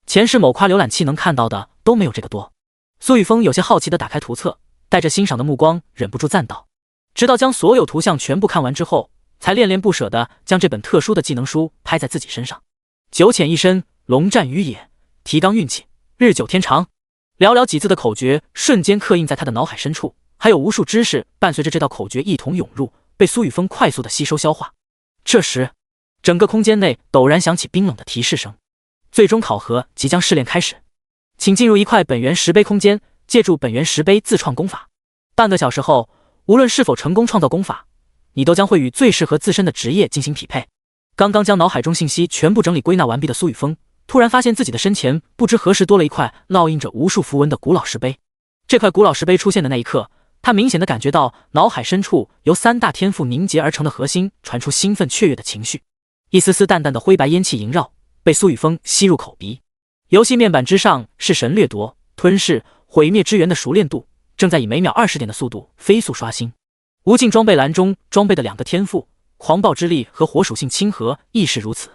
前世某夸浏览器能看到的都没有这个多。苏雨峰有些好奇地打开图册，带着欣赏的目光，忍不住赞道。直到将所有图像全部看完之后，才恋恋不舍地将这本特殊的技能书拍在自己身上。九浅一深，龙战于野，提纲运气，日久天长。寥寥几字的口诀瞬间刻印在他的脑海深处，还有无数知识伴随着这道口诀一同涌入，被苏雨峰快速地吸收消化。这时，整个空间内陡然响起冰冷的提示声。最终考核即将试炼开始，请进入一块本源石碑空间，借助本源石碑自创功法。半个小时后，无论是否成功创造功法，你都将会与最适合自身的职业进行匹配。刚刚将脑海中信息全部整理归纳完毕的苏雨峰，突然发现自己的身前不知何时多了一块烙印着无数符文的古老石碑。这块古老石碑出现的那一刻，他明显的感觉到脑海深处由3大天赋凝结而成的核心传出兴奋雀跃的情绪，一丝丝淡淡的灰白烟气萦绕，被苏雨峰吸入口鼻。游戏面板之上是神掠夺、吞噬、毁灭之源的熟练度，正在以每秒20点的速度飞速刷新。无尽装备栏中装备的2个天赋狂暴之力和火属性亲和亦是如此。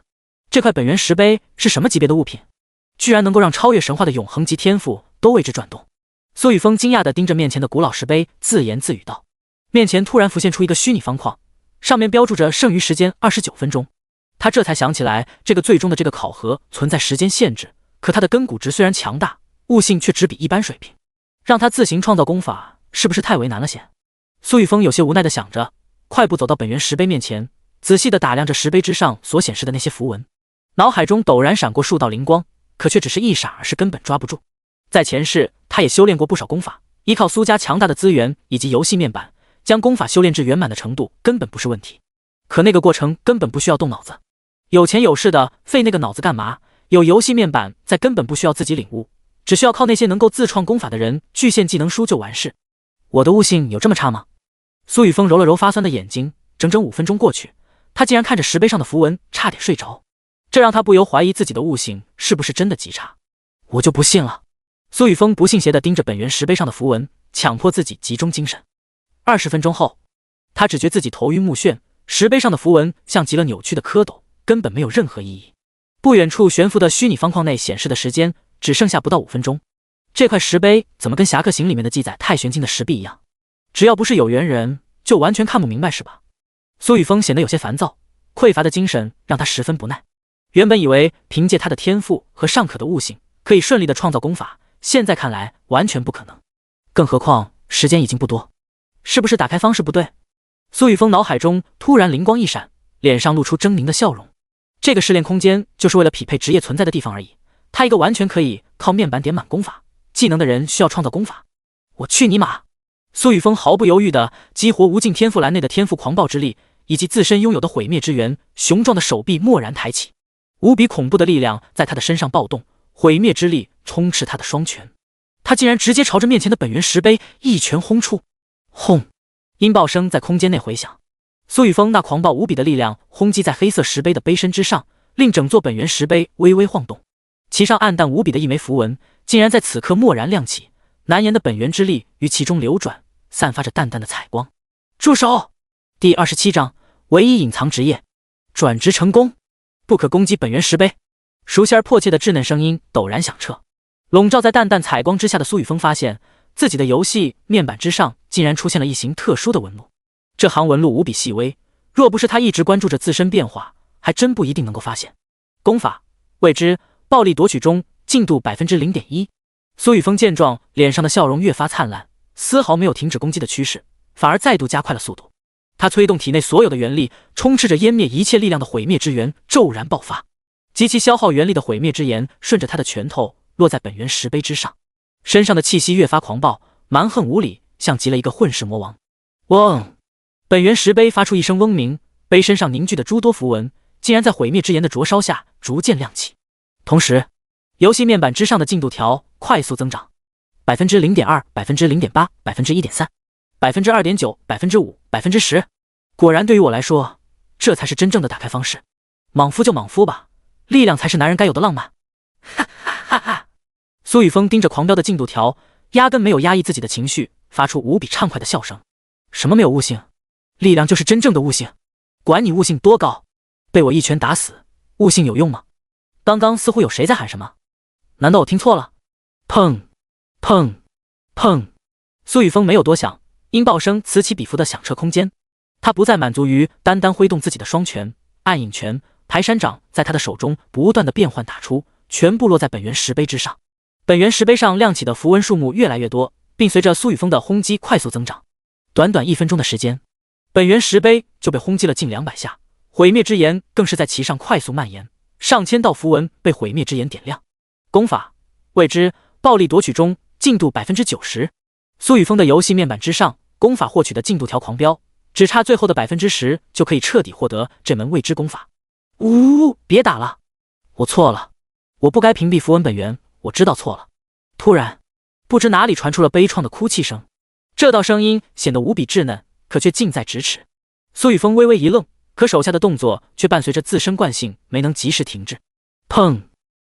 这块本源石碑是什么级别的物品？居然能够让超越神话的永恒级天赋都为之转动。苏雨峰惊讶地盯着面前的古老石碑，自言自语道。面前突然浮现出一个虚拟方框，上面标注着剩余时间29分钟。他这才想起来，这个最终的这个考核存在时间限制，可他的根骨值虽然强大，悟性却只比一般水平，让他自行创造功法是不是太为难了些？苏雨峰有些无奈地想着，快步走到本源石碑面前，仔细地打量着石碑之上所显示的那些符文，脑海中陡然闪过数道灵光，可却只是一闪而逝，根本抓不住。在前世，他也修炼过不少功法，依靠苏家强大的资源以及游戏面板，将功法修炼至圆满的程度根本不是问题。可那个过程根本不需要动脑子，有钱有势的费那个脑子干嘛？有游戏面板在，根本不需要自己领悟，只需要靠那些能够自创功法的人具现技能书就完事。我的悟性有这么差吗？苏雨峰揉了揉发酸的眼睛，整整5分钟过去，他竟然看着石碑上的符文差点睡着，这让他不由怀疑自己的悟性是不是真的极差。我就不信了。苏雨峰不信邪地盯着本源石碑上的符文，强迫自己集中精神。20分钟后，他只觉自己头晕目眩，石碑上的符文像极了扭曲的蝌蚪，根本没有任何意义。不远处悬浮的虚拟方框内显示的时间只剩下不到5分钟。这块石碑怎么跟《侠客行》里面的记载太玄镜的石壁一样？只要不是有缘人，就完全看不明白是吧？苏雨峰显得有些烦躁，匮乏的精神让他十分不耐。原本以为凭借他的天赋和尚可的悟性，可以顺利的创造功法，现在看来完全不可能。更何况时间已经不多，是不是打开方式不对？苏雨峰脑海中突然灵光一闪，脸上露出狰狞的笑容。这个试炼空间就是为了匹配职业存在的地方而已，他一个完全可以靠面板点满功法技能的人需要创造功法，我去你妈！苏雨峰毫不犹豫地激活无尽天赋栏内的天赋狂暴之力，以及自身拥有的毁灭之源，雄壮的手臂蓦然抬起，无比恐怖的力量在他的身上暴动，毁灭之力充斥他的双拳，他竟然直接朝着面前的本源石碑一拳轰出。轰！音爆声在空间内回响，苏雨峰那狂暴无比的力量轰击在黑色石碑的碑身之上，令整座本源石碑微微晃动，其上暗淡无比的一枚符文竟然在此刻蓦然亮起，难言的本源之力于其中流转，散发着淡淡的彩光。住手！第27章唯一隐藏职业，转职成功，不可攻击本源石碑。熟悉而迫切的稚嫩声音陡然响彻，笼罩在淡淡彩光之下的苏雨峰发现自己的游戏面板之上竟然出现了一行特殊的纹路。这行纹路无比细微，若不是他一直关注着自身变化，还真不一定能够发现。功法未知，暴力夺取中，进度 0.1%。 苏雨峰见状，脸上的笑容越发灿烂，丝毫没有停止攻击的趋势，反而再度加快了速度。他催动体内所有的元力，充斥着湮灭一切力量的毁灭之源骤然爆发，极其消耗元力的毁灭之炎顺着他的拳头落在本源石碑之上，身上的气息越发狂暴，蛮横无理，像极了一个混世魔王。嗡！本源石碑发出一声嗡鸣，碑身上凝聚的诸多符文竟然在毁灭之炎的灼烧下逐渐亮起。同时，游戏面板之上的进度条快速增长， 0.2%、0.8%、1.3%、2.9%、5%、10%。果然对于我来说，这才是真正的打开方式。莽夫就莽夫吧，力量才是男人该有的浪漫。哈哈哈哈！苏雨峰盯着狂飙的进度条，压根没有压抑自己的情绪，发出无比畅快的笑声。什么没有悟性？力量就是真正的悟性，管你悟性多高，被我一拳打死，悟性有用吗？刚刚似乎有谁在喊什么？难道我听错了？砰砰砰！苏雨峰没有多想，音爆声此起彼伏的响彻空间。他不再满足于单单挥动自己的双拳，暗影拳、排山掌在他的手中不断的变换打出，全部落在本源石碑之上。本源石碑上亮起的符文数目越来越多，并随着苏雨峰的轰击快速增长。短短1分钟的时间，本源石碑就被轰击了近200下，毁灭之炎更是在其上快速蔓延，上千道符文被毁灭之炎点亮。功法未知，暴力夺取中，进度 90%。 苏雨峰的游戏面板之上，功法获取的进度条狂飙，只差最后的 10% 就可以彻底获得这门未知功法。呜，别打了，我错了，我不该屏蔽符文本源，我知道错了。突然，不知哪里传出了悲怆的哭泣声，这道声音显得无比稚嫩，可却近在咫尺。苏雨峰微微一愣，可手下的动作却伴随着自身惯性没能及时停滞。砰！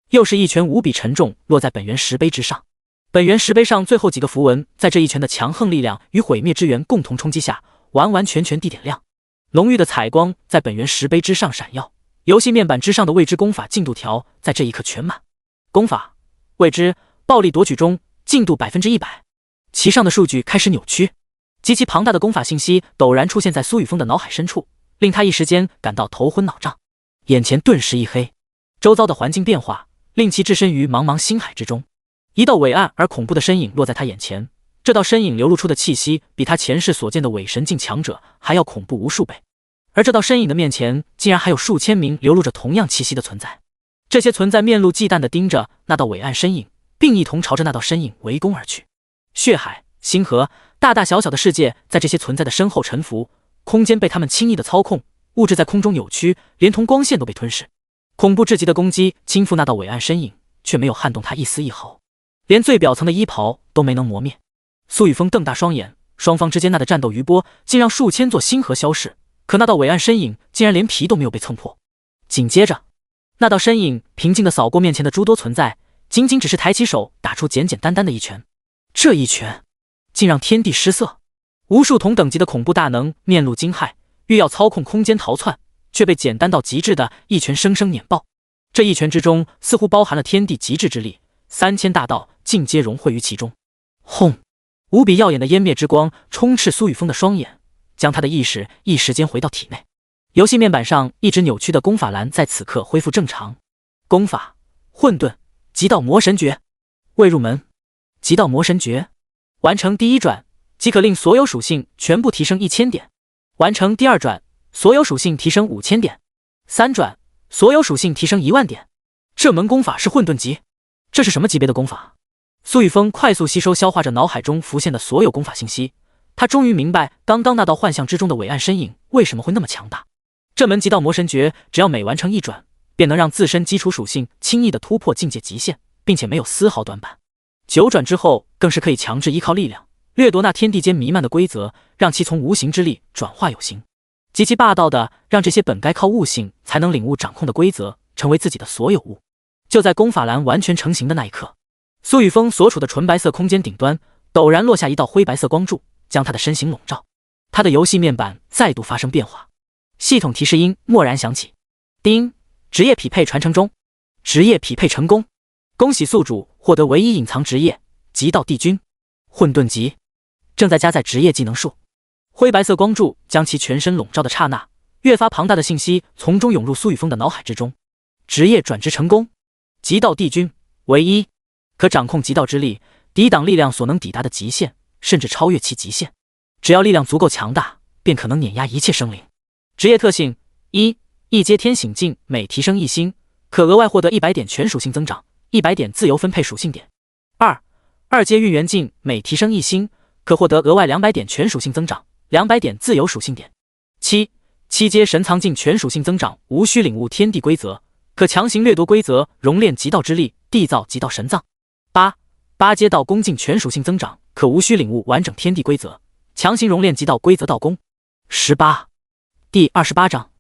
又是一拳无比沉重落在本源石碑之上。本源石碑上最后几个符文在这一拳的强横力量与毁灭之源共同冲击下，完完全全地点亮，浓郁的彩光在本源石碑之上闪耀。游戏面板之上的未知功法进度条在这一刻全满。功法未知，暴力夺取中，进度 100%。 其上的数据开始扭曲，极其庞大的功法信息陡然出现在苏雨峰的脑海深处，令他一时间感到头昏脑胀，眼前顿时一黑，周遭的环境变化令其置身于茫茫星海之中。一道伟岸而恐怖的身影落在他眼前，这道身影流露出的气息比他前世所见的伪神境强者还要恐怖无数倍，而这道身影的面前竟然还有数千名流露着同样气息的存在。这些存在面露忌惮地盯着那道伟岸身影，并一同朝着那道身影围攻而去。血海、星河，大大小小的世界在这些存在的身后沉浮，空间被他们轻易的操控，物质在空中扭曲，连同光线都被吞噬。恐怖至极的攻击倾覆那道伟岸身影，却没有撼动他一丝一毫，连最表层的衣袍都没能磨灭。苏雨峰瞪大双眼，双方之间那的战斗余波竟让数千座星河消逝，可那道伟岸身影竟然连皮都没有被蹭破。紧接着，那道身影平静地扫过面前的诸多存在，仅仅只是抬起手打出简简单单的一拳。这一拳竟让天地失色，无数同等级的恐怖大能面露惊骇，欲要操控空间逃窜，却被简单到极致的一拳生生碾爆。这一拳之中似乎包含了天地极致之力，3000大道尽皆融汇于其中。轰！无比耀眼的湮灭之光充斥苏雨峰的双眼，将他的意识一时间回到体内。游戏面板上一直扭曲的功法栏在此刻恢复正常。功法：混沌极道魔神诀。未入门，极道魔神诀完成第一转即可令所有属性全部提升1000点，完成第二转所有属性提升5000点，3转所有属性提升10000点。这门功法是混沌级，这是什么级别的功法？苏雨峰快速吸收消化着脑海中浮现的所有功法信息，他终于明白刚刚那道幻象之中的伟岸身影为什么会那么强大。这门极道魔神诀只要每完成1转，便能让自身基础属性轻易地突破境界极限，并且没有丝毫短板。9转之后更是可以强制依靠力量掠夺那天地间弥漫的规则，让其从无形之力转化有形，极其霸道的让这些本该靠悟性才能领悟掌控的规则成为自己的所有物。就在功法栏完全成型的那一刻，苏雨峰所处的纯白色空间顶端陡然落下一道灰白色光柱，将他的身形笼罩。他的游戏面板再度发生变化，系统提示音蓦然响起：叮，职业匹配传承中，职业匹配成功，恭喜宿主获得唯一隐藏职业极道帝君，混沌级，正在加载职业技能树。灰白色光柱将其全身笼罩的刹那，越发庞大的信息从中涌入苏雨峰的脑海之中。职业转职成功，极道帝君，唯一可掌控极道之力，抵挡力量所能抵达的极限，甚至超越其极限。只要力量足够强大，便可能碾压一切生灵。职业特性：一阶天醒境每提升1星，可额外获得100点全属性增长，100点自由分配属性点。二阶运元境每提升1星，可获得额外200点全属性增长，200点自由属性点。七阶神藏境全属性增长，无需领悟天地规则，可强行掠夺规则，熔炼极道之力，缔造极道神藏。八阶道宫境全属性增长，可无需领悟完整天地规则，强行熔炼极道规则道宫。第28章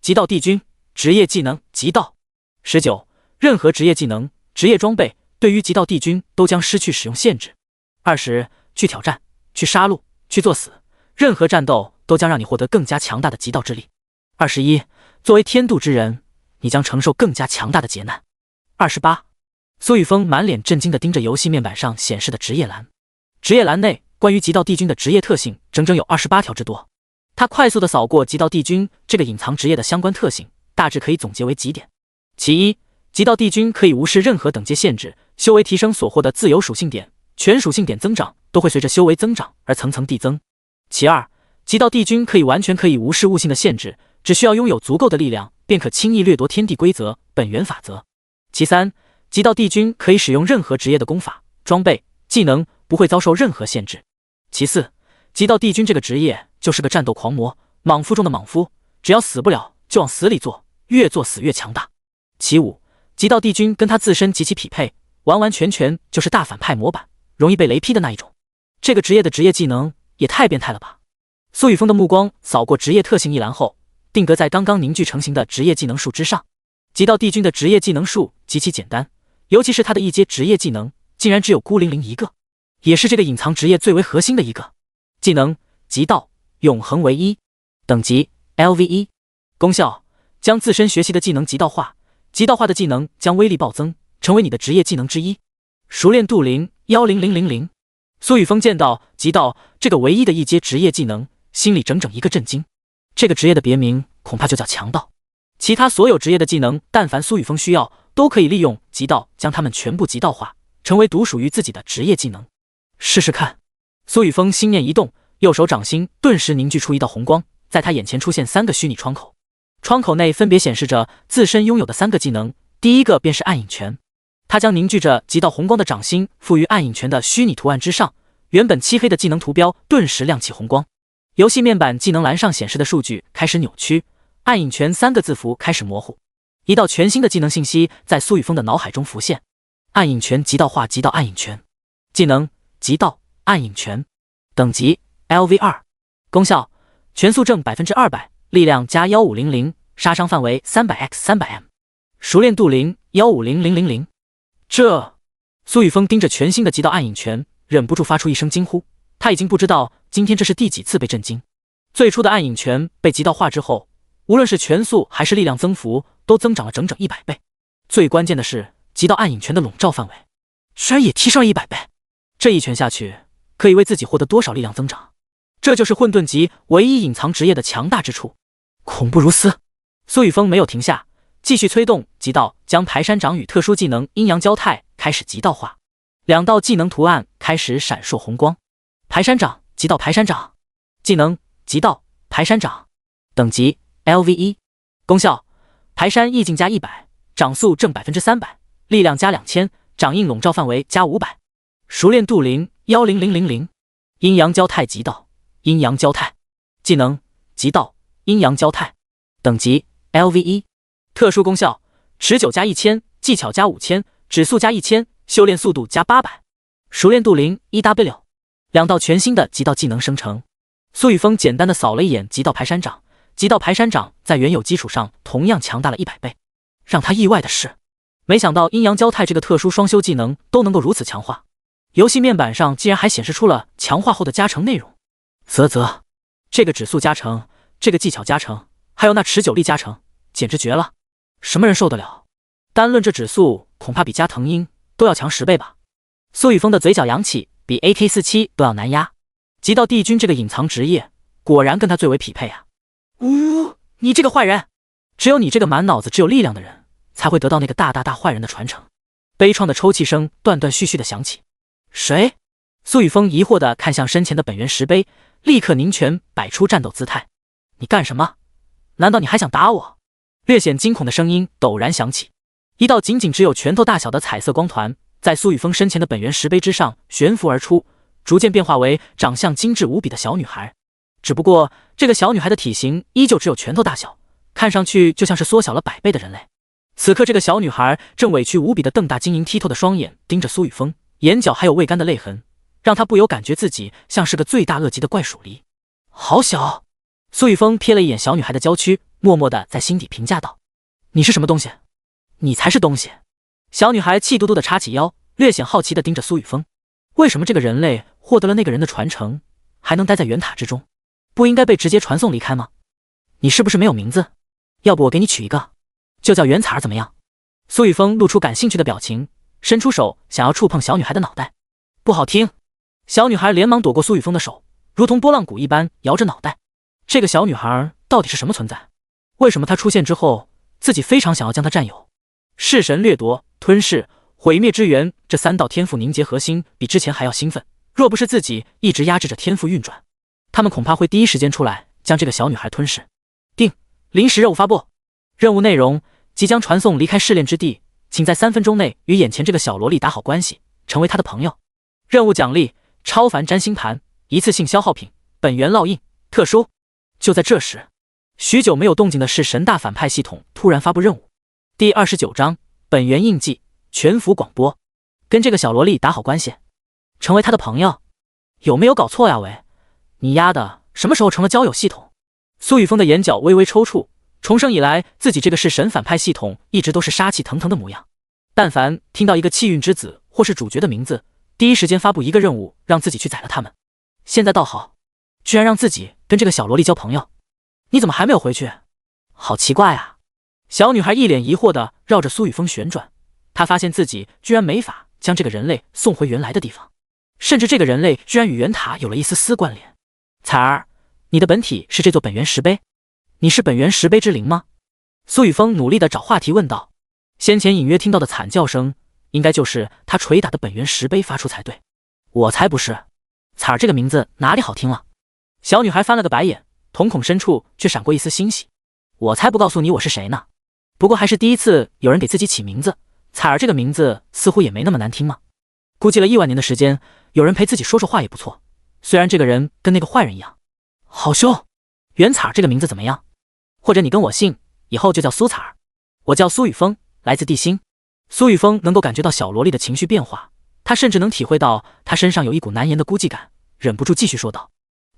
极道帝君职业技能极道。19任何职业技能、职业装备对于极道帝君都将失去使用限制。20去挑战、去杀戮、去作死，任何战斗都将让你获得更加强大的极道之力。21作为天妒之人，你将承受更加强大的劫难。28苏雨峰满脸震惊地盯着游戏面板上显示的职业栏，职业栏内关于极道帝君的职业特性整整有28条之多。他快速地扫过极道帝君这个隐藏职业的相关特性，大致可以总结为几点：其一，极道帝君可以无视任何等阶限制，修为提升所获的自由属性点、全属性点增长都会随着修为增长而层层递增。其二，极道帝君完全可以无视悟性的限制，只需要拥有足够的力量，便可轻易掠夺天地规则、本源法则。其三，极道帝君可以使用任何职业的功法、装备、技能，不会遭受任何限制。其四，极道帝君这个职业就是个战斗狂魔，莽夫中的莽夫，只要死不了就往死里做，越做死越强大。其五，极道帝君跟他自身极其匹配，完完全全就是大反派模板，容易被雷劈的那一种。这个职业的职业技能也太变态了吧！苏雨峰的目光扫过职业特性一栏后，定格在刚刚凝聚成型的职业技能树之上。极道帝君的职业技能树极其简单，尤其是他的一阶职业技能竟然只有孤零零一个，也是这个隐藏职业最为核心的一个。技能极道永恒唯一，等级 LV1， 功效将自身学习的技能极道化，极道化的技能将威力暴增，成为你的职业技能之一。熟练度0，10000。苏雨峰见到极道这个唯一的一阶职业技能，心里整整一个震惊。这个职业的别名恐怕就叫强道，其他所有职业的技能但凡苏雨峰需要，都可以利用极道将它们全部极道化，成为独属于自己的职业技能。试试看。苏雨峰心念一动，右手掌心顿时凝聚出一道红光，在他眼前出现3个虚拟窗口，窗口内分别显示着自身拥有的3个技能。第一个便是暗影拳，他将凝聚着极道红光的掌心附于暗影拳的虚拟图案之上，原本漆黑的技能图标顿时亮起红光。游戏面板技能栏上显示的数据开始扭曲，暗影拳3个字符开始模糊，一道全新的技能信息在苏雨峰的脑海中浮现：暗影拳极道化，极道暗影拳。技能极道暗影拳，等级 LV2， 功效全速正 200%， 力量加15000，杀伤范围 300x300m， 熟练度0，15000。苏雨峰盯着全新的极道暗影拳，忍不住发出一声惊呼。他已经不知道今天这是第几次被震惊。最初的暗影拳被极道化之后，无论是拳速还是力量增幅都增长了整整100倍。最关键的是极道暗影拳的笼罩范围居然也提升了100倍，这一拳下去，可以为自己获得多少力量增长？这就是混沌级唯一隐藏职业的强大之处，恐怖如斯。苏雨峰没有停下，继续催动极道，将排山掌与特殊技能阴阳交泰开始极道化，2道技能图案开始闪烁红光。排山掌，极道排山掌，技能极道排山掌，等级 LV1， 功效排山意境加100，掌速正300%，力量加2000，掌印笼罩范围加500，熟练度零10000。阴阳交泰极道，阴阳交泰，技能极道阴阳交泰，等级 LV1， 特殊功效持久加1000，技巧加5000，指速加1000，修炼速度加800，熟练度0 1W。2道全新的极道技能生成。苏雨峰简单的扫了一眼极道排山掌，极道排山掌在原有基础上同样强大了100倍。让他意外的是，没想到阴阳交泰这个特殊双修技能都能够如此强化，游戏面板上竟然还显示出了强化后的加成内容。这个指速加成，这个技巧加成，还有那持久力加成，简直绝了！什么人受得了？单论这指速，恐怕比加藤鹰都要强10倍吧。苏雨峰的嘴角扬起，比 AK47 都要难压。极道帝君这个隐藏职业，果然跟他最为匹配啊！你这个坏人！只有你这个满脑子只有力量的人，才会得到那个大坏人的传承。悲怆的抽泣声断断续续的响起。谁？苏雨峰疑惑地看向身前的本源石碑，立刻凝拳摆出战斗姿态。你干什么？难道你还想打我？略显惊恐的声音陡然响起，一道仅仅只有拳头大小的彩色光团在苏雨峰身前的本源石碑之上悬浮而出，逐渐变化为长相精致无比的小女孩。只不过这个小女孩的体型依旧只有拳头大小，看上去就像是缩小了100倍的人类。此刻这个小女孩正委屈无比的瞪大晶莹剔透的双眼盯着苏雨峰，眼角还有未干的泪痕，让他不由感觉自己像是个罪大恶极的怪鼠狸。好小！苏雨峰瞥了一眼小女孩的娇躯，默默地在心底评价道：你是什么东西？你才是东西！小女孩气嘟嘟地叉起腰，略显好奇地盯着苏雨峰。为什么这个人类获得了那个人的传承，还能待在圆塔之中？不应该被直接传送离开吗？你是不是没有名字？要不我给你取一个，就叫圆彩儿怎么样？苏雨峰露出感兴趣的表情，伸出手想要触碰小女孩的脑袋。不好听！小女孩连忙躲过苏雨峰的手，如同拨浪鼓一般摇着脑袋。这个小女孩到底是什么存在？为什么她出现之后，自己非常想要将她占有？弑神掠夺、吞噬、毁灭之源，这3道天赋凝结核心，比之前还要兴奋。若不是自己一直压制着天赋运转，他们恐怕会第一时间出来将这个小女孩吞噬。临时任务发布，任务内容：即将传送离开试炼之地，请在3分钟内与眼前这个小萝莉打好关系，成为她的朋友。任务奖励：超凡占星盘，一次性消耗品，本源烙印，特殊。就在这时，许久没有动静的是神大反派系统突然发布任务。第29章本源印记，全服广播，跟这个小萝莉打好关系，成为她的朋友。有没有搞错呀喂？你丫的什么时候成了交友系统？苏雨峰的眼角微微抽搐，重生以来自己这个是神反派系统一直都是杀气腾腾的模样，但凡听到一个气运之子或是主角的名字，第一时间发布一个任务让自己去宰了他们。现在倒好，居然让自己跟这个小萝莉交朋友。你怎么还没有回去？好奇怪啊！小女孩一脸疑惑地绕着苏雨峰旋转，她发现自己居然没法将这个人类送回原来的地方，甚至这个人类居然与圆塔有了一丝丝关联。彩儿，你的本体是这座本源石碑？你是本源石碑之灵吗？苏雨峰努力地找话题问道。先前隐约听到的惨叫声，应该就是他捶打的本源石碑发出才对。我才不是！彩儿这个名字哪里好听了？小女孩翻了个白眼，瞳孔深处却闪过一丝欣喜。我才不告诉你我是谁呢！不过还是第一次有人给自己起名字，彩儿这个名字似乎也没那么难听嘛。估计了1万年的时间，有人陪自己说说话也不错。虽然这个人跟那个坏人一样。好凶！圆彩儿这个名字怎么样？或者你跟我姓，以后就叫苏彩儿。我叫苏雨峰，来自地心。苏雨峰能够感觉到小萝莉的情绪变化，他甚至能体会到她身上有一股难言的孤寂感，忍不住继续说道：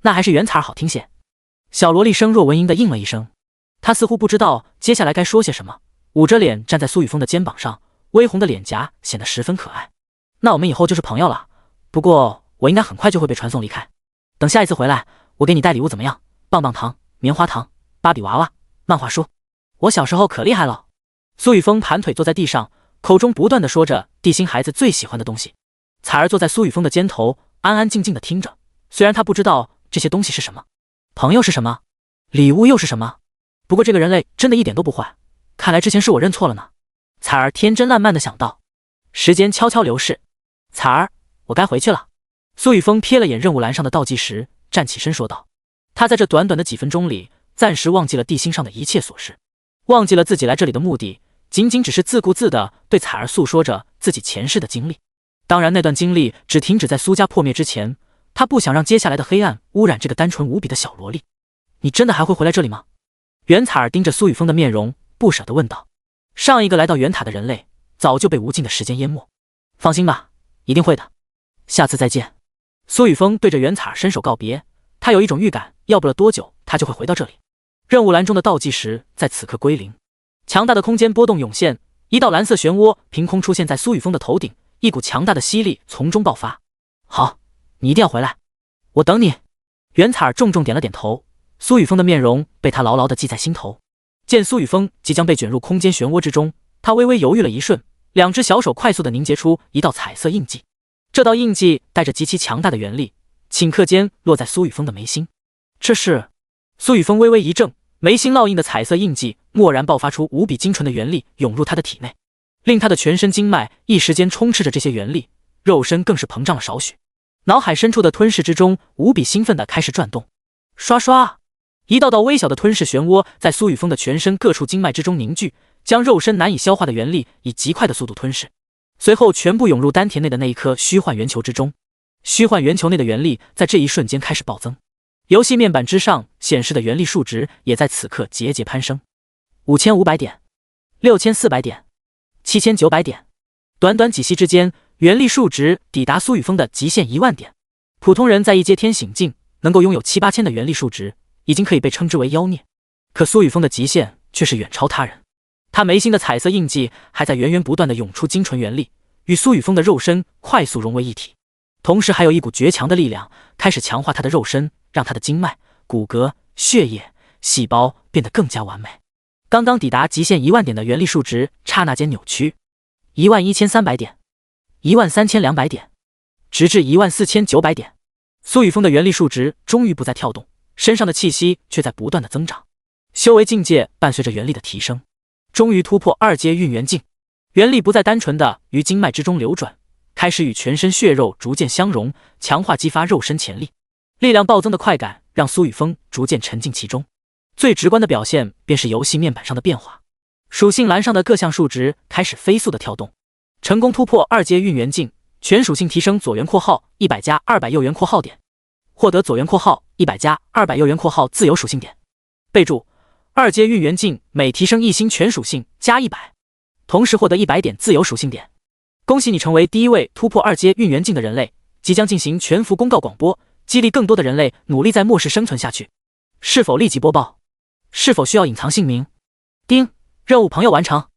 那还是圆彩儿好听些。小萝莉声若蚊蝇的应了一声，她似乎不知道接下来该说些什么，捂着脸站在苏雨峰的肩膀上，微红的脸颊显得十分可爱。那我们以后就是朋友了，不过我应该很快就会被传送离开。等下一次回来，我给你带礼物怎么样？棒棒糖、棉花糖、芭比娃娃、漫画书。我小时候可厉害了。苏雨峰盘腿坐在地上，口中不断地说着地心孩子最喜欢的东西。彩儿坐在苏雨峰的肩头，安安静静地听着。虽然他不知道这些东西是什么，朋友是什么，礼物又是什么，不过这个人类真的一点都不坏，看来之前是我认错了呢。彩儿天真烂漫地想到。时间悄悄流逝，彩儿，我该回去了。苏雨峰瞥了眼任务栏上的倒计时，站起身说道。他在这短短的几分钟里，暂时忘记了地心上的一切琐事，忘记了自己来这里的目的，仅仅只是自顾自地对彩儿诉说着自己前世的经历。当然那段经历只停止在苏家破灭之前，他不想让接下来的黑暗污染这个单纯无比的小萝莉。你真的还会回来这里吗？袁彩儿盯着苏雨峰的面容，不舍地问道。上一个来到圆塔的人类早就被无尽的时间淹没。放心吧，一定会的，下次再见。苏雨峰对着袁彩儿伸手告别，他有一种预感，要不了多久他就会回到这里。任务栏中的倒计时在此刻归零，强大的空间波动涌现，一道蓝色漩涡凭空出现在苏雨峰的头顶，一股强大的吸力从中爆发。好，你一定要回来，我等你。袁彩儿重重点了点头，苏雨峰的面容被他牢牢地记在心头。见苏雨峰即将被卷入空间漩涡之中，他微微犹豫了一瞬，两只小手快速地凝结出一道彩色印记。这道印记带着极其强大的原力，顷刻间落在苏雨峰的眉心。这是……苏雨峰微微一怔，眉心烙印的彩色印记蓦然爆发出无比精纯的原力涌入他的体内，令他的全身经脉一时间充斥着这些原力，肉身更是膨胀了少许。脑海深处的吞噬之中无比兴奋地开始转动，刷刷，一道道微小的吞噬漩涡在苏雨峰的全身各处经脉之中凝聚，将肉身难以消化的原力以极快的速度吞噬，随后全部涌入丹田内的那一颗虚幻圆球之中。虚幻圆球内的原力在这一瞬间开始暴增，游戏面板之上显示的原力数值也在此刻节节攀升，5500点，6400点，7900点。短短几息之间，原力数值抵达苏雨峰的极限10000点。普通人在一阶天醒境能够拥有7、8千的原力数值，已经可以被称之为妖孽，可苏雨峰的极限却是远超他人。他眉心的彩色印记还在源源不断地涌出精纯原力，与苏雨峰的肉身快速融为一体，同时还有一股绝强的力量开始强化他的肉身，让他的经脉、骨骼、血液、细胞变得更加完美。刚刚抵达极限10000点的原力数值刹那间扭曲，11300点，13200点，直至14900点。苏雨峰的原力数值终于不再跳动，身上的气息却在不断的增长。修为境界伴随着原力的提升，终于突破2阶运元境，原力不再单纯的于经脉之中流转，开始与全身血肉逐渐相融，强化激发肉身潜力。力量暴增的快感让苏雨峰逐渐沉浸其中，最直观的表现便是游戏面板上的变化，属性栏上的各项数值开始飞速的跳动。成功突破2阶运元境，全属性提升左元括号100加200右元括号点，获得左元括号100加200右元括号自由属性点。备注：2阶运元境每提升一星全属性加100，同时获得100点自由属性点。恭喜你成为第一位突破2阶运元境的人类，即将进行全服公告广播，激励更多的人类努力在末世生存下去。是否立即播报？是否需要隐藏姓名？丁，任务朋友完成。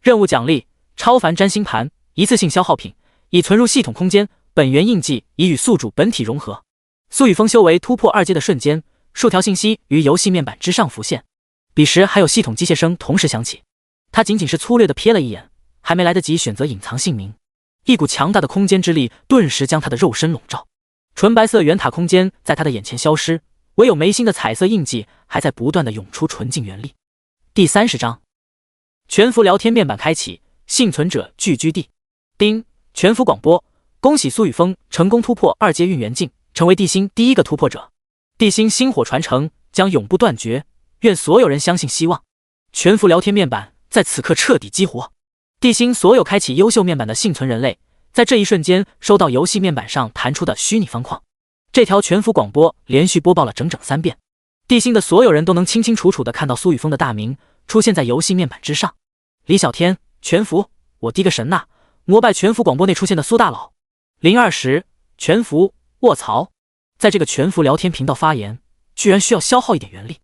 任务奖励：超凡占星盘，一次性消耗品，已存入系统空间，本源印记已与宿主本体融合。苏雨峰修为突破2阶的瞬间，数条信息于游戏面板之上浮现，彼时还有系统机械声同时响起。他仅仅是粗略地瞥了一眼，还没来得及选择隐藏姓名，一股强大的空间之力顿时将他的肉身笼罩，纯白色圆塔空间在他的眼前消失，唯有眉心的彩色印记还在不断地涌出纯净原力。第30章，全服聊天面板开启，幸存者聚居地。丁，全服广播：恭喜苏雨峰成功突破2阶运元境，成为地心第一个突破者。地心星火传承将永不断绝，愿所有人相信希望。全服聊天面板在此刻彻底激活，地心所有开启优秀面板的幸存人类，在这一瞬间收到游戏面板上弹出的虚拟方框。这条全服广播连续播报了整整3遍，地心的所有人都能清清楚楚地看到苏雨峰的大名出现在游戏面板之上。李小天，全服，我滴个神呐！膜拜全服广播内出现的苏大佬。02时，全服，卧槽！在这个全服聊天频道发言，居然需要消耗一点原力。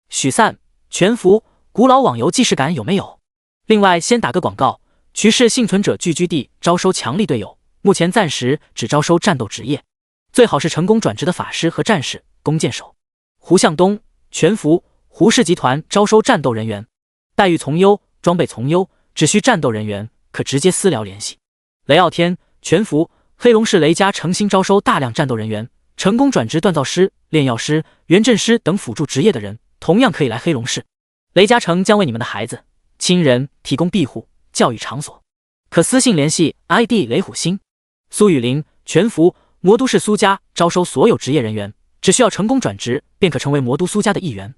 许散，全服，古老网游既视感有没有？另外先打个广告，渠氏幸存者聚居地招收强力队友，目前暂时只招收战斗职业，最好是成功转职的法师和战士、弓箭手。胡向东，全服，胡氏集团招收战斗人员，待遇从优，装备从优，只需战斗人员，可直接私聊联系。雷傲天、全福、黑龙市雷家诚心招收大量战斗人员，成功转职锻造师、炼药师、元阵师等辅助职业的人，同样可以来黑龙市。雷家诚将为你们的孩子、亲人提供庇护、教育场所，可私信联系 ID 雷虎星。苏雨林、全福、魔都市苏家招收所有职业人员，只需要成功转职，便可成为魔都苏家的一员。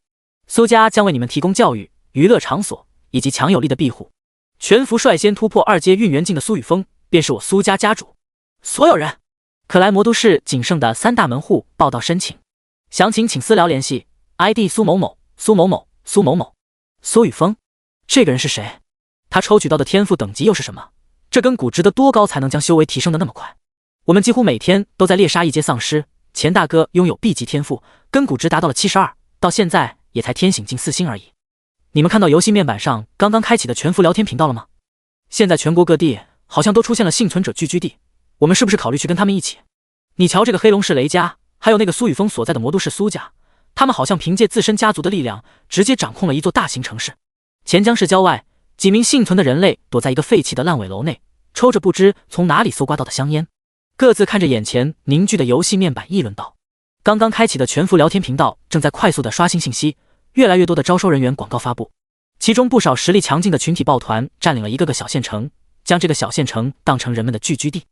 苏家将为你们提供教育、娱乐场所以及强有力的庇护。全福率先突破2阶运元境的苏雨峰，便是我苏家家主。所有人可来魔都市仅剩的3大门户报到申请，详情请私聊联系 ID 苏某某、苏某某、苏某某。苏雨峰，这个人是谁？他抽取到的天赋等级又是什么？这根骨值得多高才能将修为提升的那么快？我们几乎每天都在猎杀1阶丧尸，钱大哥拥有 B 级天赋，根骨值达到了72，到现在也才天醒境4星而已。你们看到游戏面板上刚刚开启的全服聊天频道了吗？现在全国各地好像都出现了幸存者聚居地，我们是不是考虑去跟他们一起？你瞧这个黑龙市雷家，还有那个苏雨峰所在的魔都市苏家，他们好像凭借自身家族的力量，直接掌控了一座大型城市。钱江市郊外，几名幸存的人类躲在一个废弃的烂尾楼内，抽着不知从哪里搜刮到的香烟，各自看着眼前凝聚的游戏面板议论道。刚刚开启的全服聊天频道正在快速的刷新信息，越来越多的招收人员广告发布，其中不少实力强劲的群体抱团占领了一个个小县城，将这个小县城当成人们的聚居地，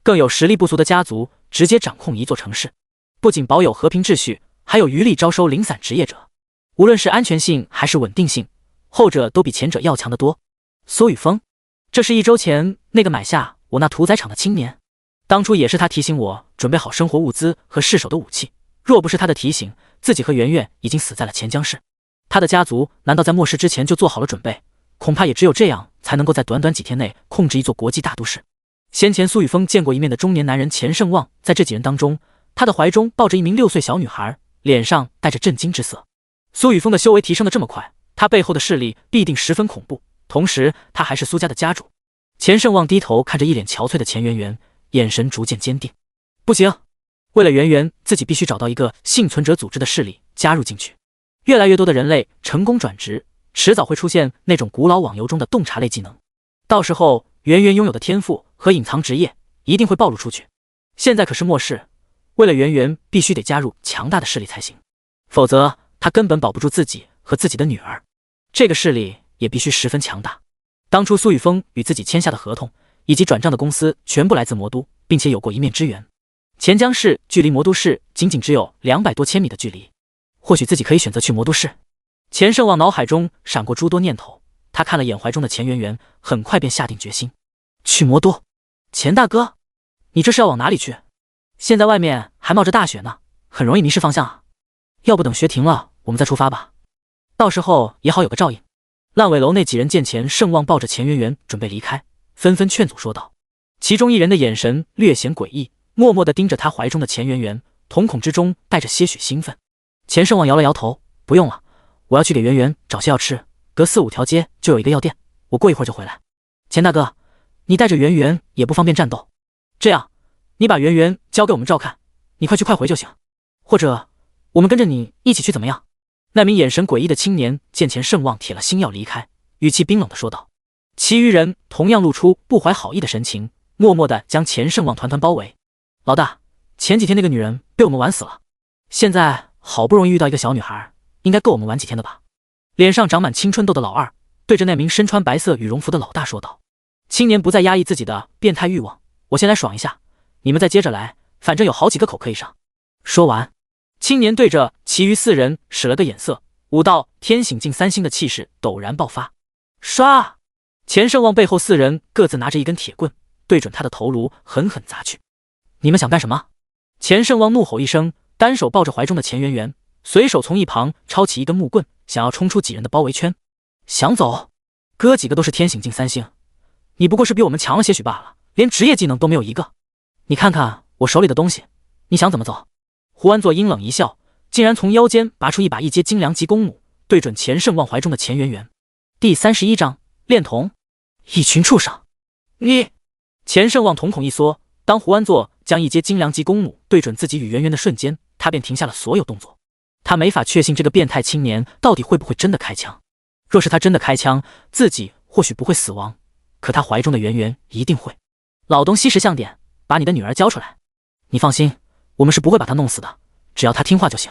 更有实力不俗的家族直接掌控一座城市，不仅保有和平秩序，还有余力招收零散职业者，无论是安全性还是稳定性，后者都比前者要强得多。苏雨峰，这是1周前那个买下我那屠宰场的青年，当初也是他提醒我准备好生活物资和试手的武器，若不是他的提醒，自己和圆圆已经死在了钱江市。他的家族难道在末世之前就做好了准备？恐怕也只有这样才能够在短短几天内控制一座国际大都市。先前苏雨峰见过一面的中年男人钱胜旺，在这几人当中，他的怀中抱着一名6岁小女孩，脸上带着震惊之色。苏雨峰的修为提升得这么快，他背后的势力必定十分恐怖，同时他还是苏家的家主。钱胜旺低头看着一脸憔悴的钱圆圆，眼神逐渐坚定。不行，为了圆圆，自己必须找到一个幸存者组织的势力加入进去。越来越多的人类成功转职，迟早会出现那种古老网游中的洞察类技能，到时候圆圆拥有的天赋和隐藏职业一定会暴露出去。现在可是末世，为了圆圆必须得加入强大的势力才行，否则他根本保不住自己和自己的女儿。这个势力也必须十分强大。当初苏雨峰与自己签下的合同以及转账的公司全部来自魔都，并且有过一面之缘。钱江市距离魔都市仅仅只有200多千米的距离，或许自己可以选择去魔都市。钱胜旺脑海中闪过诸多念头，他看了眼怀中的钱圆圆，很快便下定决心去魔都。钱大哥，你这是要往哪里去？现在外面还冒着大雪呢，很容易迷失方向啊。要不等雪停了我们再出发吧，到时候也好有个照应。烂尾楼那几人见钱胜旺抱着钱圆圆准备离开，纷纷劝阻说道。其中一人的眼神略显诡异，默默地盯着他怀中的钱圆圆，瞳孔之中带着些许兴奋。钱胜旺摇了摇头，不用了，我要去给圆圆找些药吃，隔4、5条街就有一个药店，我过一会儿就回来。钱大哥，你带着圆圆也不方便战斗，这样你把圆圆交给我们照看，你快去快回就行，或者我们跟着你一起去怎么样？那名眼神诡异的青年见钱胜旺铁了心要离开，语气冰冷地说道。其余人同样露出不怀好意的神情，默默地将钱胜旺团团包围。老大，前几天那个女人被我们玩死了，现在好不容易遇到一个小女孩，应该够我们玩几天的吧？脸上长满青春痘的老二对着那名身穿白色羽绒服的老大说道。青年不再压抑自己的变态欲望，我先来爽一下，你们再接着来，反正有好几个口可以上。说完，青年对着其余4人使了个眼色，5道天醒境3星的气势陡然爆发。唰！钱胜旺背后4人各自拿着一根铁棍，对准他的头颅狠狠砸去。你们想干什么？钱胜旺怒吼一声，单手抱着怀中的钱圆圆，随手从一旁抄起一根木棍，想要冲出几人的包围圈。想走？哥几个都是天醒境3星，你不过是比我们强了些许罢了，连职业技能都没有一个。你看看我手里的东西，你想怎么走？胡安作阴冷一笑，竟然从腰间拔出一把1阶精良级弓弩，对准钱胜旺怀中的钱圆圆。第31章恋童。一群畜生！你！钱胜旺瞳孔一缩，当胡安作将1阶精良级弓弩对准自己与圆圆的瞬间，他便停下了所有动作。他没法确信这个变态青年到底会不会真的开枪。若是他真的开枪，自己或许不会死亡，可他怀中的圆圆一定会。老东西识相点，把你的女儿交出来。你放心，我们是不会把她弄死的，只要她听话就行。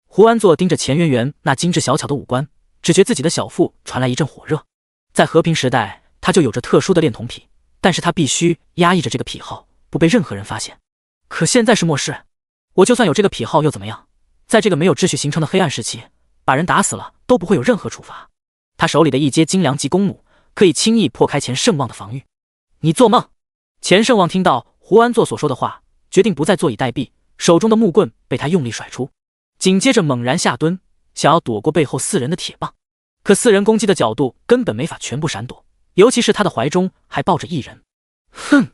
胡安作盯着钱圆圆那精致小巧的五官，只觉自己的小腹传来一阵火热。在和平时代，他就有着特殊的恋童癖，但是他必须压抑着这个癖好，不被任何人发现。可现在是末世，我就算有这个癖好又怎么样？在这个没有秩序形成的黑暗时期，把人打死了都不会有任何处罚。他手里的一阶精良级弓弩可以轻易破开钱圣望的防御。你做梦！钱圣望听到胡安作所说的话，决定不再坐以待毙，手中的木棍被他用力甩出，紧接着猛然下蹲，想要躲过背后4人的铁棒。可4人攻击的角度根本没法全部闪躲，尤其是他的怀中还抱着1人。哼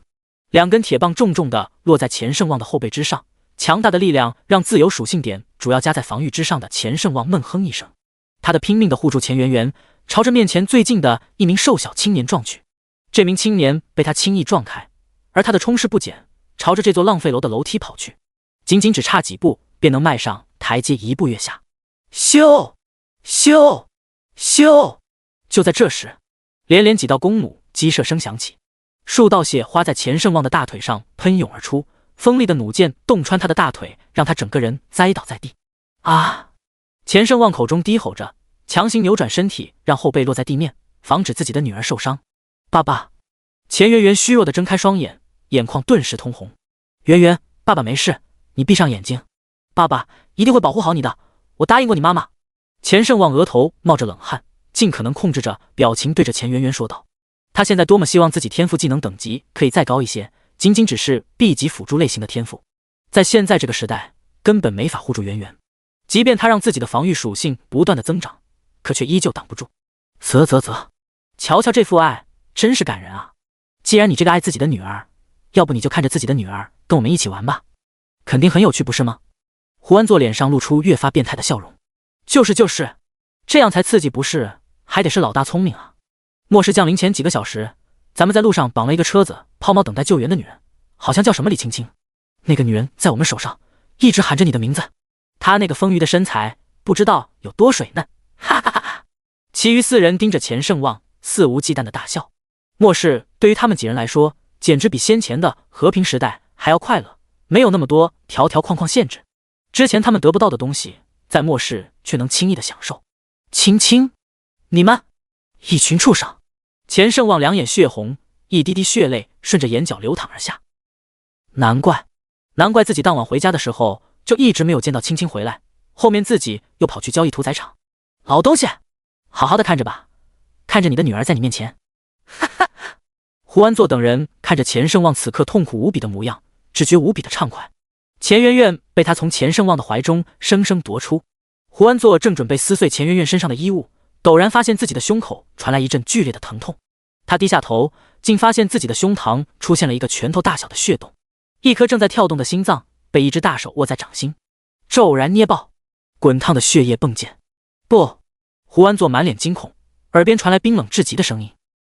！2根铁棒重重地落在钱圣望的后背之上，强大的力量让自由属性点主要加在防御之上的钱圣望闷哼一声，他的拼命地护住钱圆圆，朝着面前最近的一名瘦小青年撞去。这名青年被他轻易撞开，而他的冲势不减，朝着这座浪费楼的楼梯跑去，仅只差几步便能迈上台阶，1步跃下。咻咻咻！就在这时，连连几道弓弩击射声响起，数道血花在钱圣望的大腿上喷涌而出，锋利的弩箭洞穿他的大腿，让他整个人栽倒在地。啊！钱圣望口中低吼着，强行扭转身体，让后背落在地面，防止自己的女儿受伤。爸爸！钱圆圆虚弱地睁开双眼，眼眶顿时通红。圆圆，爸爸没事，你闭上眼睛，爸爸一定会保护好你的，我答应过你妈妈。钱圣望额头冒着冷汗，尽可能控制着表情对着钱圆圆说道。他现在多么希望自己天赋技能等级可以再高一些，仅只是 B 级辅助类型的天赋，在现在这个时代根本没法护住圆圆。即便他让自己的防御属性不断的增长，可却依旧挡不住。啧，瞧瞧这父爱，真是感人啊！既然你这个爱自己的女儿，要不你就看着自己的女儿跟我们一起玩吧，肯定很有趣，不是吗？胡安作脸上露出越发变态的笑容。就是，这样才刺激不是？还得是老大聪明啊！末世降临前几个小时，咱们在路上绑了一个车子，抛锚等待救援的女人，好像叫什么李青青。那个女人在我们手上，一直喊着你的名字。她那个丰腴的身材，不知道有多水嫩。哈哈哈哈！其余4人盯着钱圣望，肆无忌惮的大笑。末世对于他们几人来说，简直比先前的和平时代还要快乐，没有那么多条条框框限制。之前他们得不到的东西，在末世却能轻易的享受。青青，你们一群畜生！钱圣望两眼血红，一滴滴血泪顺着眼角流淌而下。难怪自己当晚回家的时候就一直没有见到青青回来，后面自己又跑去交易屠宰场。老东西，好好的看着吧，看着你的女儿在你面前。哈哈！胡安作等人看着钱圣望此刻痛苦无比的模样，只觉无比的畅快。钱圆圆被他从钱圣望的怀中生生夺出，胡安作正准备撕碎钱圆圆身上的衣物，陡然发现自己的胸口传来一阵剧烈的疼痛。他低下头，竟发现自己的胸膛出现了一个拳头大小的血洞，一颗正在跳动的心脏被一只大手握在掌心，骤然捏爆，滚烫的血液迸溅。不！胡安作满脸惊恐，耳边传来冰冷至极的声音。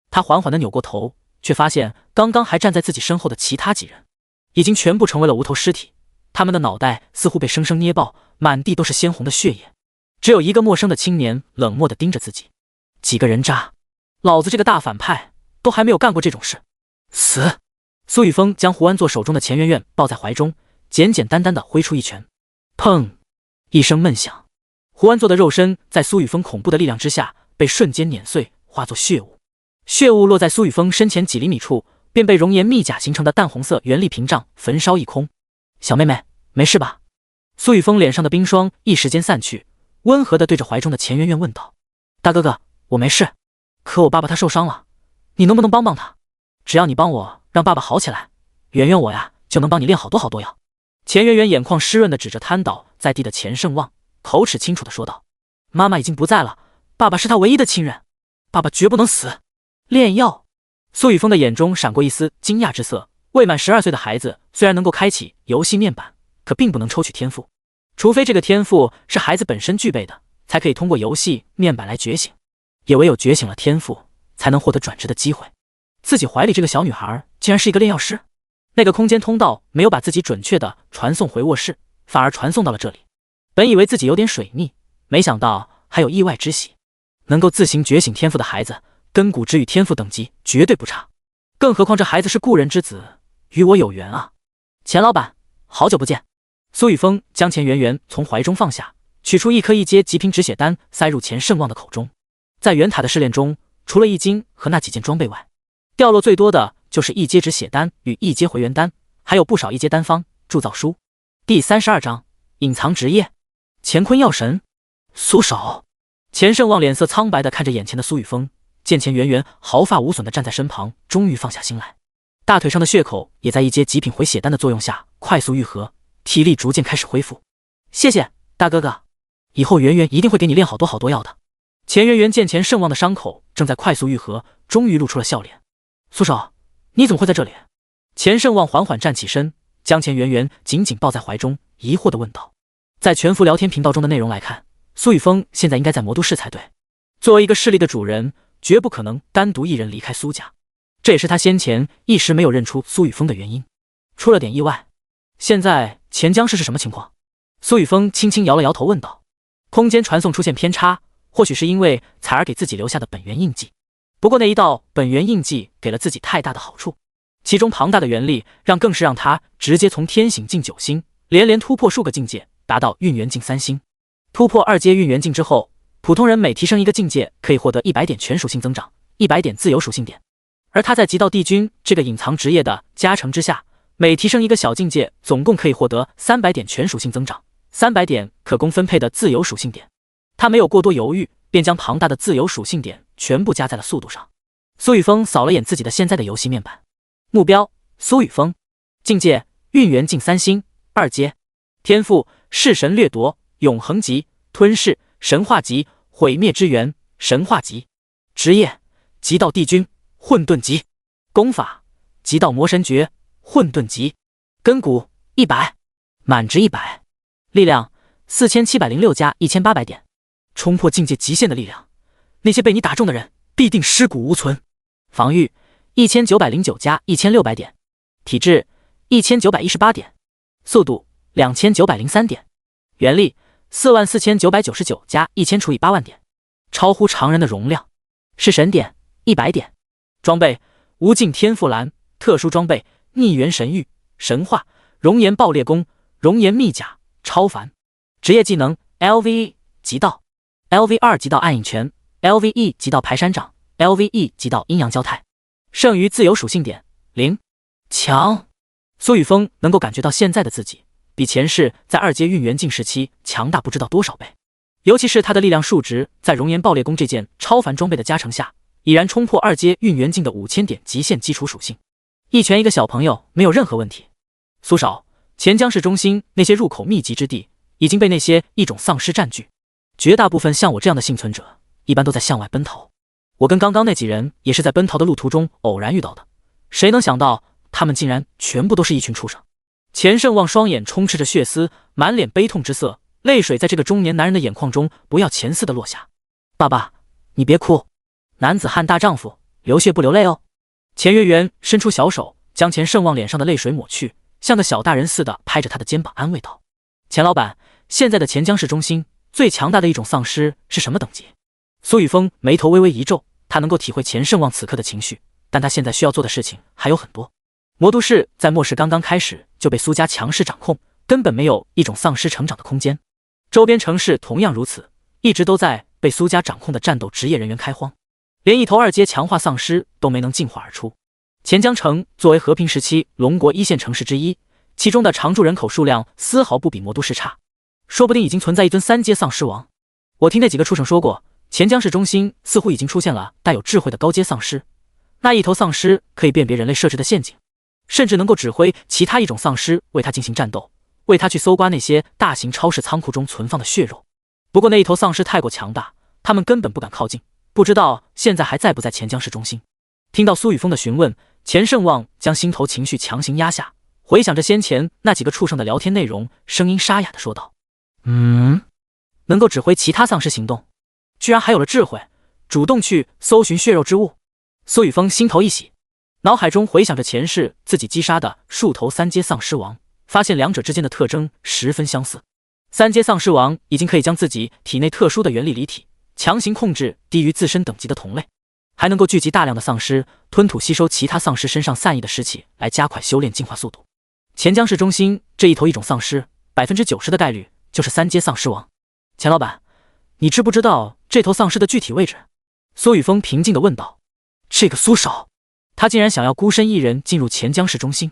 他缓缓地扭过头，却发现刚刚还站在自己身后的其他几人，已经全部成为了无头尸体。他们的脑袋似乎被生生捏爆，满地都是鲜红的血液。只有一个陌生的青年冷漠地盯着自己。几个人渣！老子这个大反派都还没有干过这种事。死！苏雨峰将胡安作手中的钱圆圆抱在怀中，简简单单地挥出一拳。砰！一声闷响，胡安作的肉身在苏雨峰恐怖的力量之下被瞬间碾碎，化作血雾。血雾落在苏雨峰身前几厘米处，便被熔岩密甲形成的淡红色原力屏障焚烧一空。小妹妹，没事吧？苏雨峰脸上的冰霜一时间散去，温和地对着怀中的钱圆圆问道：大哥哥，我没事，可我爸爸他受伤了，你能不能帮帮他？只要你帮我让爸爸好起来，圆圆我呀就能帮你练好多药。钱圆圆眼眶湿润地指着瘫倒在地的钱圣望，口齿清楚地说道：妈妈已经不在了，爸爸是他唯一的亲人，爸爸绝不能死。炼药！苏雨峰的眼中闪过一丝惊讶之色。未满12岁的孩子虽然能够开启游戏面板，可并不能抽取天赋，除非这个天赋是孩子本身具备的，才可以通过游戏面板来觉醒。也唯有觉醒了天赋，才能获得转职的机会。自己怀里这个小女孩竟然是一个炼药师。那个空间通道没有把自己准确地传送回卧室，反而传送到了这里。本以为自己有点水逆，没想到还有意外之喜。能够自行觉醒天赋的孩子，根骨之与天赋等级绝对不差。更何况这孩子是故人之子，与我有缘啊。钱老板，好久不见。苏雨峰将钱圆圆从怀中放下，取出一颗一阶极品止血丹，塞入钱盛旺的口中。在圆塔的试炼中，除了易经和那几件装备外，掉落最多的就是一阶止血丹与一阶回元丹，还有不少一阶丹方、铸造书。第32章隐藏职业。乾坤药神。苏手。钱盛旺脸色苍白地看着眼前的苏雨峰，见钱圆圆毫发无损地站在身旁，终于放下心来。大腿上的血口也在一阶极品回血丹的作用下快速愈合，体力逐渐开始恢复。谢谢大哥哥，以后圆圆一定会给你炼好多好多药的。钱圆圆见钱盛旺的伤口正在快速愈合，终于露出了笑脸。苏手，你怎么会在这里？钱盛旺缓缓站起身，将钱圆圆紧紧抱在怀中，疑惑地问道。在全服聊天频道中的内容来看，苏雨峰现在应该在魔都市才对。作为一个势力的主人，绝不可能单独一人离开苏家，这也是他先前一时没有认出苏雨峰的原因。出了点意外。现在钱江市是什么情况？苏雨峰轻轻摇了摇头问道。空间传送出现偏差，或许是因为彩儿给自己留下的本源印记。不过那一道本源印记给了自己太大的好处，其中庞大的元力更是让他直接从天醒境9星连连突破数个境界，达到运元境3星。突破2阶运元境之后，普通人每提升一个境界可以获得100点全属性增长，100点自由属性点。而他在极道帝君这个隐藏职业的加成之下，每提升一个小境界总共可以获得300点全属性增长，300点可供分配的自由属性点。他没有过多犹豫，便将庞大的自由属性点全部加在了速度上。苏雨峰扫了眼自己的现在的游戏面板，目标苏雨峰，境界运元境3星2阶，天赋弑神掠夺永恒级吞噬神话级毁灭之源神话级，职业极道帝君混沌级，功法极道魔神诀混沌级，根骨100，满值100，力量4706加1800点，冲破境界极限的力量，那些被你打中的人必定尸骨无存。防御1909加1600点，体质1918点，速度2903点，元力44999加1000除以8万点，超乎常人的容量。是神点100点。装备无尽天赋蓝，特殊装备逆元神域神话熔岩爆裂弓熔岩密甲超凡。职业技能 LVE 极道 LV2 极道暗影拳 LVE 极道排山掌 LVE 极道阴阳交泰。剩余自由属性点0。强。苏雨峰能够感觉到现在的自己比前世在2阶运元境时期强大不知道多少倍，尤其是他的力量数值在熔岩爆裂弓这件超凡装备的加成下，已然冲破2阶运元境的5000点极限基础属性，一拳一个小朋友没有任何问题。苏少，钱江市中心那些入口密集之地已经被那些异种丧尸占据，绝大部分像我这样的幸存者一般都在向外奔逃。我跟刚刚那几人也是在奔逃的路途中偶然遇到的，谁能想到他们竟然全部都是一群畜生。钱盛旺双眼充斥着血丝，满脸悲痛之色，泪水在这个中年男人的眼眶中不要钱似的落下。爸爸，你别哭，男子汉大丈夫，流血不流泪哦。钱圆圆伸出小手，将钱盛旺脸上的泪水抹去，像个小大人似的拍着他的肩膀安慰道：钱老板，现在的钱江市中心最强大的一种丧尸是什么等级？苏雨峰眉头微微一皱，他能够体会钱盛旺此刻的情绪，但他现在需要做的事情还有很多。魔都市在末世刚刚开始就被苏家强势掌控，根本没有一种丧尸成长的空间。周边城市同样如此，一直都在被苏家掌控的战斗职业人员开荒，连一头2阶强化丧尸都没能进化而出。钱江城作为和平时期龙国1线城市之一，其中的常住人口数量丝毫不比魔都市差，说不定已经存在一尊3阶丧尸王。我听那几个畜生说过，钱江市中心似乎已经出现了带有智慧的高阶丧尸，那一头丧尸可以辨别人类设置的陷阱，甚至能够指挥其他一种丧尸为他进行战斗，为他去搜刮那些大型超市仓库中存放的血肉。不过那一头丧尸太过强大，他们根本不敢靠近，不知道现在还在不在钱江市中心。听到苏雨峰的询问，钱盛旺将心头情绪强行压下，回想着先前那几个畜生的聊天内容，声音沙哑地说道：能够指挥其他丧尸行动，居然还有了智慧，主动去搜寻血肉之物。苏雨峰心头一喜，脑海中回想着前世自己击杀的数头3阶丧尸王，发现两者之间的特征十分相似。3阶丧尸王已经可以将自己体内特殊的元力离体强行控制低于自身等级的同类，还能够聚集大量的丧尸，吞吐吸收其他丧尸身上散逸的尸气，来加快修炼进化速度。钱江市中心这一头异种丧尸，90%的概率就是3阶丧尸王。钱老板，你知不知道这头丧尸的具体位置？苏雨峰平静地问道。这个苏少，他竟然想要孤身一人进入钱江市中心。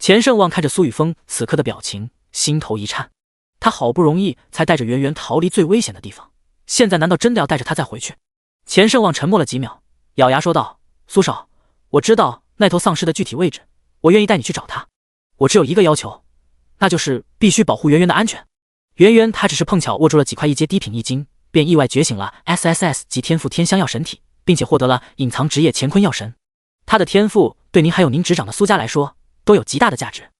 钱胜旺看着苏雨峰此刻的表情，心头一颤。他好不容易才带着圆圆逃离最危险的地方，现在难道真的要带着他再回去？钱胜旺沉默了几秒，咬牙说道：苏少，我知道那头丧尸的具体位置，我愿意带你去找他。我只有一个要求，那就是必须保护圆圆的安全。圆圆她只是碰巧握住了几块1阶低品易经，便意外觉醒了 SSS 级天赋天香药神体，并且获得了隐藏职业乾坤药神。他的天赋对您还有您执掌的苏家来说都有极大的价值。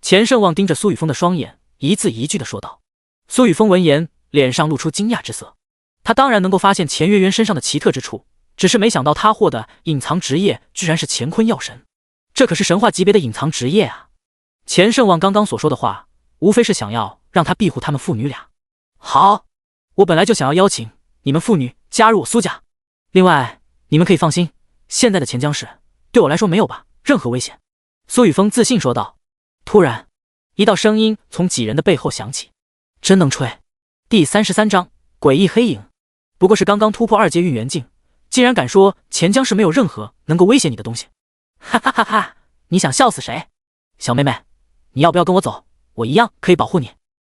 钱胜旺盯着苏雨峰的双眼，一字一句地说道。苏雨峰闻言，脸上露出惊讶之色。他当然能够发现钱圆圆身上的奇特之处，只是没想到他获得隐藏职业居然是乾坤药神，这可是神话级别的隐藏职业啊！钱胜旺刚刚所说的话，无非是想要让他庇护他们父女俩。好，我本来就想要邀请你们父女加入我苏家。另外，你们可以放心，现在的钱江市对我来说没有吧任何危险。苏雨峰自信说道。突然，一道声音从几人的背后响起。真能吹！第33章诡异黑影。不过是刚刚突破2阶运元境，竟然敢说钱江市没有任何能够威胁你的东西！哈哈哈哈！你想笑死谁？小妹妹，你要不要跟我走？我一样可以保护你。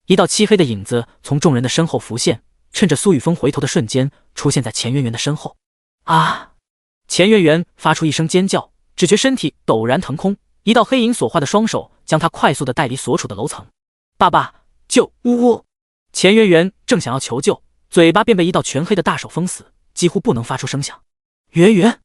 一道漆黑的影子从众人的身后浮现，趁着苏雨峰回头的瞬间，出现在钱圆圆的身后。啊！钱圆圆发出一声尖叫，只觉身体陡然腾空，一道黑影所化的双手将她快速地带离所处的楼层。爸爸，救！呜呜！钱圆圆正想要求救，嘴巴便被一道全黑的大手封死，几乎不能发出声响。圆圆！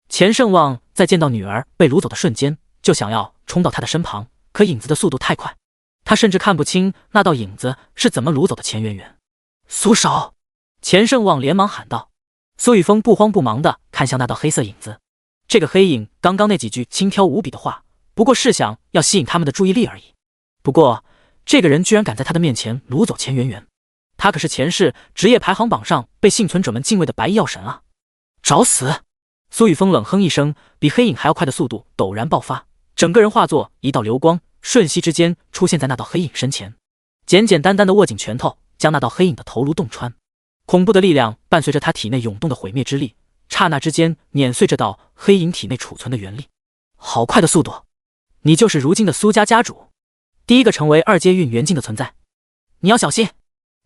钱胜旺在见到女儿被掳走的瞬间，就想要冲到她的身旁，可影子的速度太快，他甚至看不清那道影子是怎么掳走的钱圆圆。苏少！钱胜旺连忙喊道。苏雨峰不慌不忙地看向那道黑色影子，这个黑影刚刚那几句轻佻无比的话，不过是想要吸引他们的注意力而已。不过这个人居然敢在他的面前掳走钱圆圆，他可是前世职业排行榜上被幸存者们敬畏的白衣药神啊！找死！苏雨峰冷哼一声，比黑影还要快的速度陡然爆发，整个人化作一道流光，瞬息之间出现在那道黑影身前，简简单单的握紧拳头，将那道黑影的头颅洞穿。恐怖的力量伴随着他体内涌动的毁灭之力，刹那之间碾碎这道黑影体内储存的元力。好快的速度！你就是如今的苏家家主，第一个成为2阶运元境的存在。你要小心，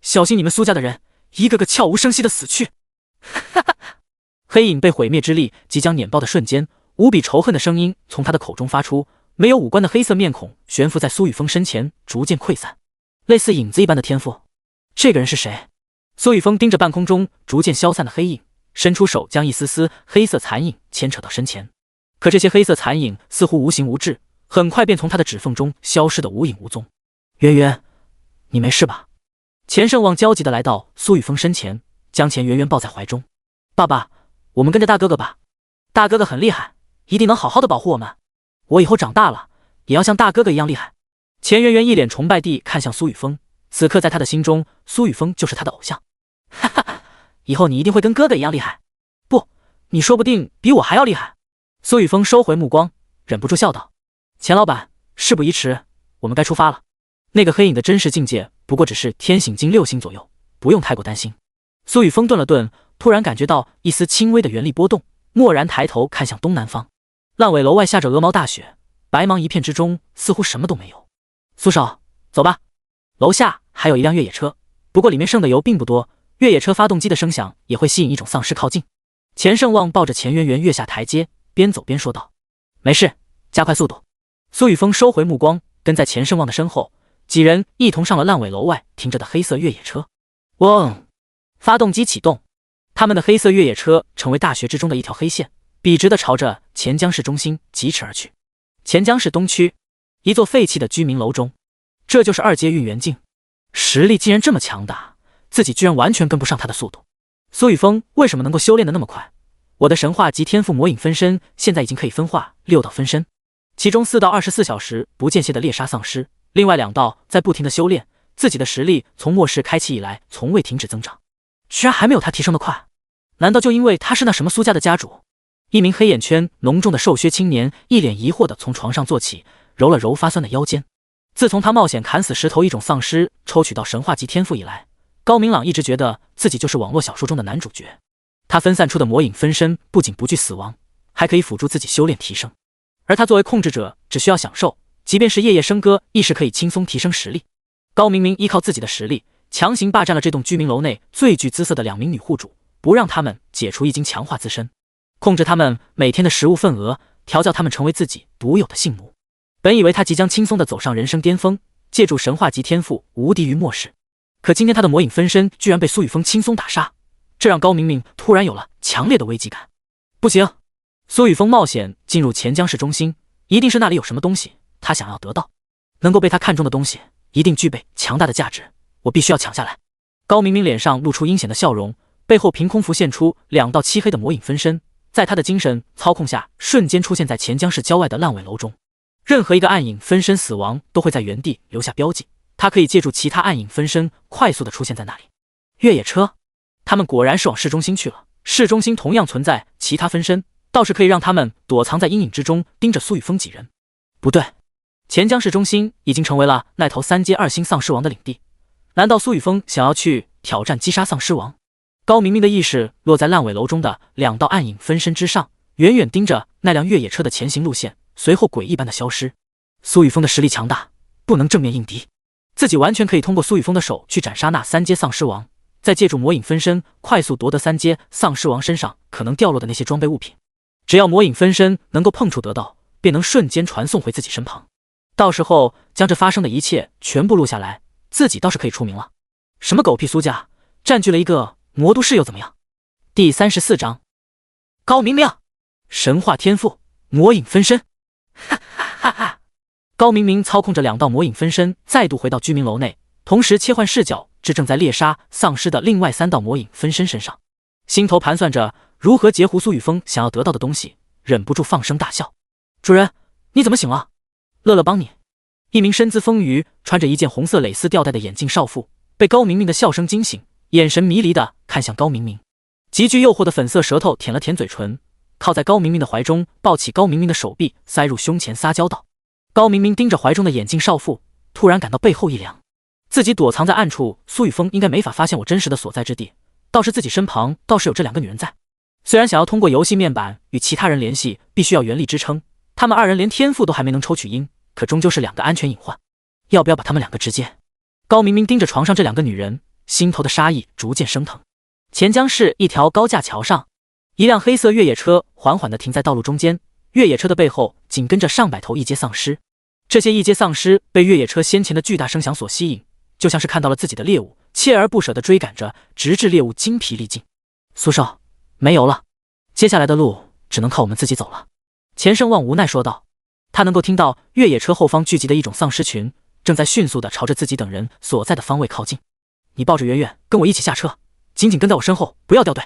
小心你们苏家的人一个个悄无声息的死去！哈哈！黑影被毁灭之力即将碾爆的瞬间，无比仇恨的声音从他的口中发出，没有五官的黑色面孔悬浮在苏雨峰身前，逐渐溃散，类似影子一般的天赋。这个人是谁？苏雨峰盯着半空中逐渐消散的黑影，伸出手将一丝丝黑色残影牵扯到身前，可这些黑色残影似乎无形无质，很快便从他的指缝中消失得无影无踪。圆圆，你没事吧？钱胜旺焦急地来到苏雨峰身前，将钱圆圆抱在怀中。爸爸，我们跟着大哥哥吧，大哥哥很厉害，一定能好好的保护我们。我以后长大了也要像大哥哥一样厉害。钱圆圆一脸崇拜地看向苏雨峰，此刻在他的心中，苏雨峰就是他的偶像。哈哈，以后你一定会跟哥哥一样厉害，不，你说不定比我还要厉害。苏雨峰收回目光，忍不住笑道。钱老板，事不宜迟，我们该出发了。那个黑影的真实境界不过只是天醒境6星左右，不用太过担心。苏雨峰顿了顿，突然感觉到一丝轻微的元力波动，蓦然抬头看向东南方。烂尾楼外下着鹅毛大雪，白茫一片之中似乎什么都没有。苏少，走吧。楼下还有一辆越野车，不过里面剩的油并不多，越野车发动机的声响也会吸引一种丧尸靠近。钱胜旺抱着钱圆圆跃下台阶，边走边说道。没事，加快速度。苏雨峰收回目光，跟在钱胜旺的身后，几人一同上了烂尾楼外停着的黑色越野车。嗡！发动机启动，他们的黑色越野车成为大学之中的一条黑线，笔直地朝着钱江市中心疾驰而去。钱江市东区，一座废弃的居民楼中，这就是2阶运元境，实力竟然这么强大，自己居然完全跟不上他的速度。苏雨峰为什么能够修炼得那么快？我的神话级天赋魔影分身现在已经可以分化6道分身，其中4道24小时不间歇的猎杀丧尸，另外2道在不停的修炼，自己的实力从末世开启以来从未停止增长，居然还没有他提升的快。难道就因为他是那什么苏家的家主？一名黑眼圈浓重的瘦削青年一脸疑惑地从床上坐起，揉了揉发酸的腰间。自从他冒险砍死10头异种丧尸，抽取到神话级天赋以来，高明朗一直觉得自己就是网络小说中的男主角。他分散出的魔影分身不仅不惧死亡，还可以辅助自己修炼提升。而他作为控制者，只需要享受，即便是夜夜笙歌，亦是可以轻松提升实力。高明明依靠自己的实力，强行霸占了这栋居民楼内最具姿色的2名女护主，不让他们解除易经，强化自身，控制他们每天的食物份额，调教他们成为自己独有的性奴。本以为他即将轻松地走上人生巅峰，借助神话级天赋无敌于末世，可今天他的魔影分身居然被苏雨峰轻松打杀，这让高明明突然有了强烈的危机感。不行，苏雨峰冒险进入钱江市中心，一定是那里有什么东西他想要得到，能够被他看中的东西一定具备强大的价值，我必须要抢下来。高明明脸上露出阴险的笑容，背后凭空浮现出2道漆黑的魔影分身，在他的精神操控下瞬间出现在钱江市郊外的烂尾楼中。任何一个暗影分身死亡都会在原地留下标记，他可以借助其他暗影分身快速地出现在那里。越野车，他们果然是往市中心去了。市中心同样存在其他分身，倒是可以让他们躲藏在阴影之中，盯着苏雨峰几人。不对，钱江市中心已经成为了那头3阶2星丧尸王的领地，难道苏雨峰想要去挑战击杀丧尸王？高明明的意识落在烂尾楼中的2道暗影分身之上，远远盯着那辆越野车的前行路线，随后诡异般的消失。苏雨峰的实力强大，不能正面应敌，自己完全可以通过苏雨峰的手去斩杀那3阶丧尸王，再借助魔影分身快速夺得3阶丧尸王身上可能掉落的那些装备物品。只要魔影分身能够碰触得到，便能瞬间传送回自己身旁，到时候将这发生的一切全部录下来，自己倒是可以出名了。什么狗屁苏家，占据了一个魔都市又怎么样？第34章，高明明神话天赋魔影分身。哈哈哈哈！高明明操控着2道魔影分身再度回到居民楼内，同时切换视角至正在猎杀丧尸的另外3道魔影分身身上，心头盘算着如何截胡苏雨峰想要得到的东西，忍不住放声大笑。主人，你怎么醒了？乐乐帮你。一名身姿丰腴、穿着一件红色蕾丝吊带的眼镜少妇被高明明的笑声惊醒，眼神迷离地看向高明明，极具诱惑的粉色舌头舔了舔嘴唇，靠在高明明的怀中，抱起高明明的手臂塞入胸前撒娇道。高明明盯着怀中的眼镜少妇，突然感到背后一凉，自己躲藏在暗处，苏雨峰应该没法发现我真实的所在之地，倒是自己身旁倒是有这2个女人在。虽然想要通过游戏面板与其他人联系必须要原力支撑，他们2人连天赋都还没能抽取阴，可终究是2个安全隐患，要不要把他们2个直接？高明明盯着床上这2个女人，心头的杀意逐渐升腾。钱江市一条高架桥上，一辆黑色越野车缓缓地停在道路中间，越野车的背后紧跟着上百头异阶丧尸。这些异阶丧尸被越野车先前的巨大声响所吸引，就像是看到了自己的猎物，锲而不舍地追赶着，直至猎物精疲力尽。苏少，没油了，接下来的路只能靠我们自己走了。钱盛旺无奈说道。他能够听到越野车后方聚集的一种丧尸群正在迅速地朝着自己等人所在的方位靠近。你抱着圆圆跟我一起下车，紧紧跟在我身后，不要掉队。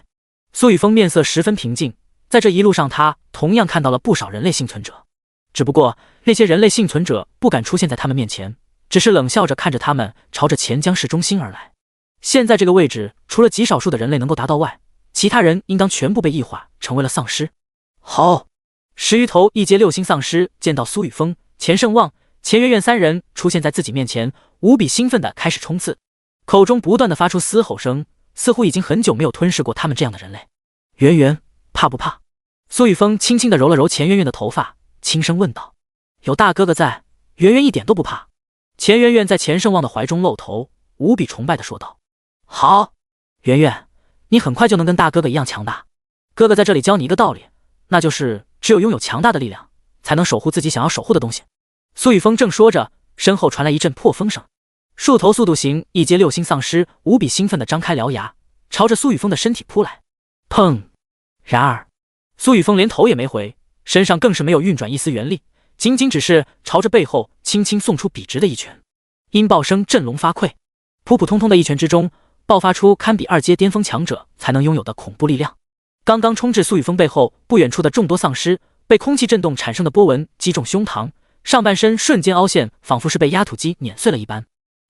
苏雨峰面色十分平静，在这一路上他同样看到了不少人类幸存者，只不过那些人类幸存者不敢出现在他们面前，只是冷笑着看着他们朝着钱江市中心而来。现在这个位置除了极少数的人类能够达到外，其他人应当全部被异化成为了丧尸。好，10余头异阶6星丧尸见到苏雨峰、钱盛旺、钱圆圆3人出现在自己面前，无比兴奋地开始冲刺，口中不断地发出嘶吼声，似乎已经很久没有吞噬过他们这样的人类。圆圆，怕不怕？苏雨峰轻轻地揉了揉钱圆圆的头发，轻声问道。有大哥哥在，圆圆一点都不怕。钱圆圆在钱盛旺的怀中露头，无比崇拜地说道。好，圆圆，你很快就能跟大哥哥一样强大。哥哥在这里教你一个道理，那就是只有拥有强大的力量，才能守护自己想要守护的东西。苏雨峰正说着，身后传来一阵破风声，数头速度型异阶6星丧尸无比兴奋地张开獠牙，朝着苏雨峰的身体扑来。砰！然而苏雨峰连头也没回，身上更是没有运转一丝元力，仅仅只是朝着背后轻轻送出笔直的一拳。音爆声振聋发聩，普普通通的一拳之中爆发出堪比2阶巅峰强者才能拥有的恐怖力量。刚刚冲至苏雨峰背后不远处的众多丧尸被空气震动产生的波纹击中胸膛，上半身瞬间凹陷，仿佛是被压土机碾碎了一般，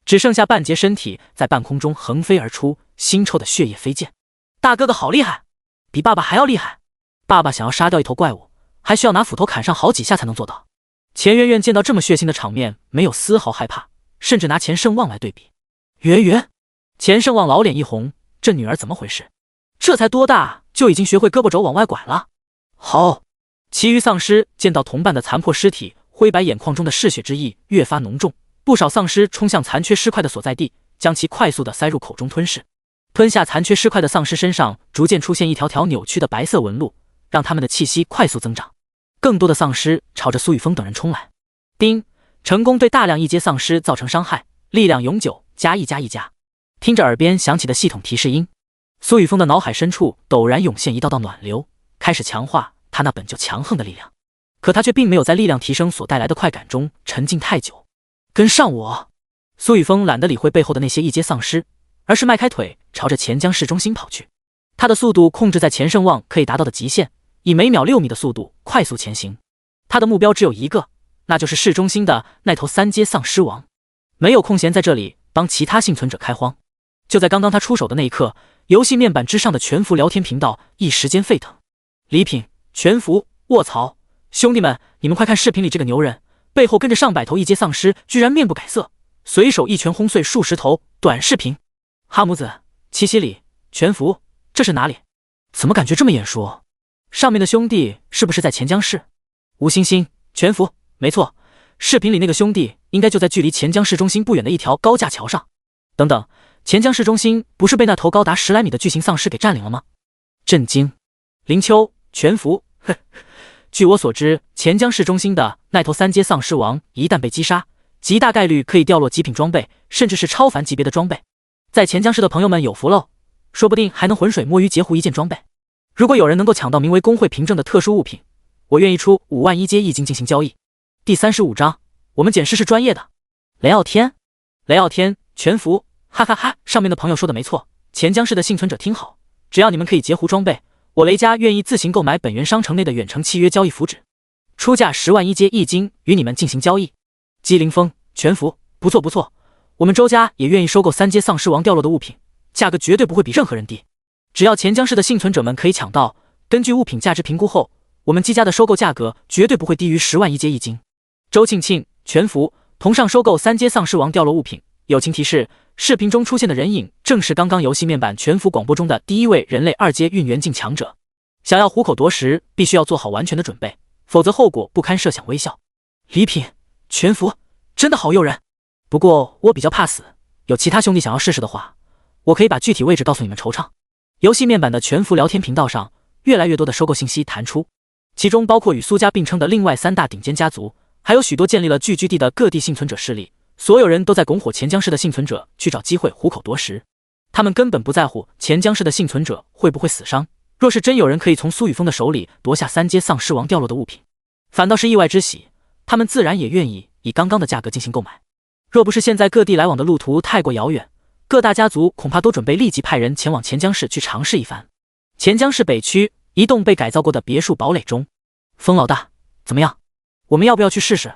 只剩下半截身体在半空中横飞而出，腥臭的血液飞溅。大哥哥好厉害，比爸爸还要厉害！爸爸想要杀掉一头怪物，还需要拿斧头砍上好几下才能做到。钱媛媛见到这么血腥的场面，没有丝毫害怕，甚至拿钱胜旺来对比。媛媛，钱胜旺老脸一红，这女儿怎么回事？这才多大就已经学会胳膊肘往外拐了？好！其余丧尸见到同伴的残破尸体，灰白眼眶中的嗜血之意越发浓重，不少丧尸冲向残缺尸块的所在地，将其快速地塞入口中吞噬。吞下残缺尸块的丧尸身上逐渐出现一条条扭曲的白色纹路，让他们的气息快速增长。更多的丧尸朝着苏雨峰等人冲来。叮！成功对大量一阶丧尸造成伤害，力量永久加1加1加。听着耳边响起的系统提示音，苏雨峰的脑海深处陡然涌现一道道暖流，开始强化他那本就强横的力量。可他却并没有在力量提升所带来的快感中沉浸太久。跟上我！苏雨峰懒得理会背后的那些一阶丧尸，而是迈开腿朝着钱江市中心跑去。他的速度控制在钱胜旺可以达到的极限，以每秒6米的速度快速前行。他的目标只有一个，那就是市中心的那头3阶丧尸王。没有空闲在这里帮其他幸存者开荒。就在刚刚他出手的那一刻，游戏面板之上的全服聊天频道一时间沸腾。礼品，全服，卧槽！兄弟们，你们快看视频里这个牛人，背后跟着上百头一阶丧尸，居然面不改色，随手一拳轰碎数十头。短视频，哈姆子、七夕里、全服，这是哪里？怎么感觉这么眼熟？上面的兄弟是不是在钱江市？吴星星，全服，没错，视频里那个兄弟应该就在距离钱江市中心不远的一条高架桥上。等等，钱江市中心不是被那头高达10来米的巨型丧尸给占领了吗？震惊！林秋，全服，哼。据我所知，钱江市中心的那头3阶丧尸王一旦被击杀，极大概率可以掉落极品装备，甚至是超凡级别的装备。在钱江市的朋友们有福喽，说不定还能浑水摸鱼截胡一件装备。如果有人能够抢到名为工会凭证的特殊物品，我愿意出5万1阶一金进行交易。第35章，我们捡尸是专业的。雷傲天，雷傲天，全服，哈哈哈！上面的朋友说的没错，钱江市的幸存者听好，只要你们可以截胡装备，我雷家愿意自行购买本源商城内的远程契约交易符纸，出价10万1阶一金与你们进行交易。姬凌风，全服，不错不错，我们周家也愿意收购3阶丧尸王掉落的物品，价格绝对不会比任何人低。只要钱江市的幸存者们可以抢到，根据物品价值评估后，我们姬家的收购价格绝对不会低于10万1阶一金。周庆庆，全服，同上收购3阶丧尸王掉落物品。友情提示：视频中出现的人影正是刚刚游戏面板全服广播中的第一位人类2阶运元境强者。想要虎口夺食，必须要做好完全的准备，否则后果不堪设想。微笑，礼品，全服，真的好诱人。不过我比较怕死，有其他兄弟想要试试的话，我可以把具体位置告诉你们惆怅。游戏面板的全服聊天频道上，越来越多的收购信息弹出，其中包括与苏家并称的另外3大顶尖家族，还有许多建立了聚居地的各地幸存者势力。所有人都在拱火钱江市的幸存者去找机会虎口夺食，他们根本不在乎钱江市的幸存者会不会死伤。若是真有人可以从苏雨峰的手里夺下3阶丧尸王掉落的物品，反倒是意外之喜，他们自然也愿意以刚刚的价格进行购买。若不是现在各地来往的路途太过遥远，各大家族恐怕都准备立即派人前往钱江市去尝试一番。钱江市北区一栋被改造过的别墅堡垒中，风老大，怎么样？我们要不要去试试？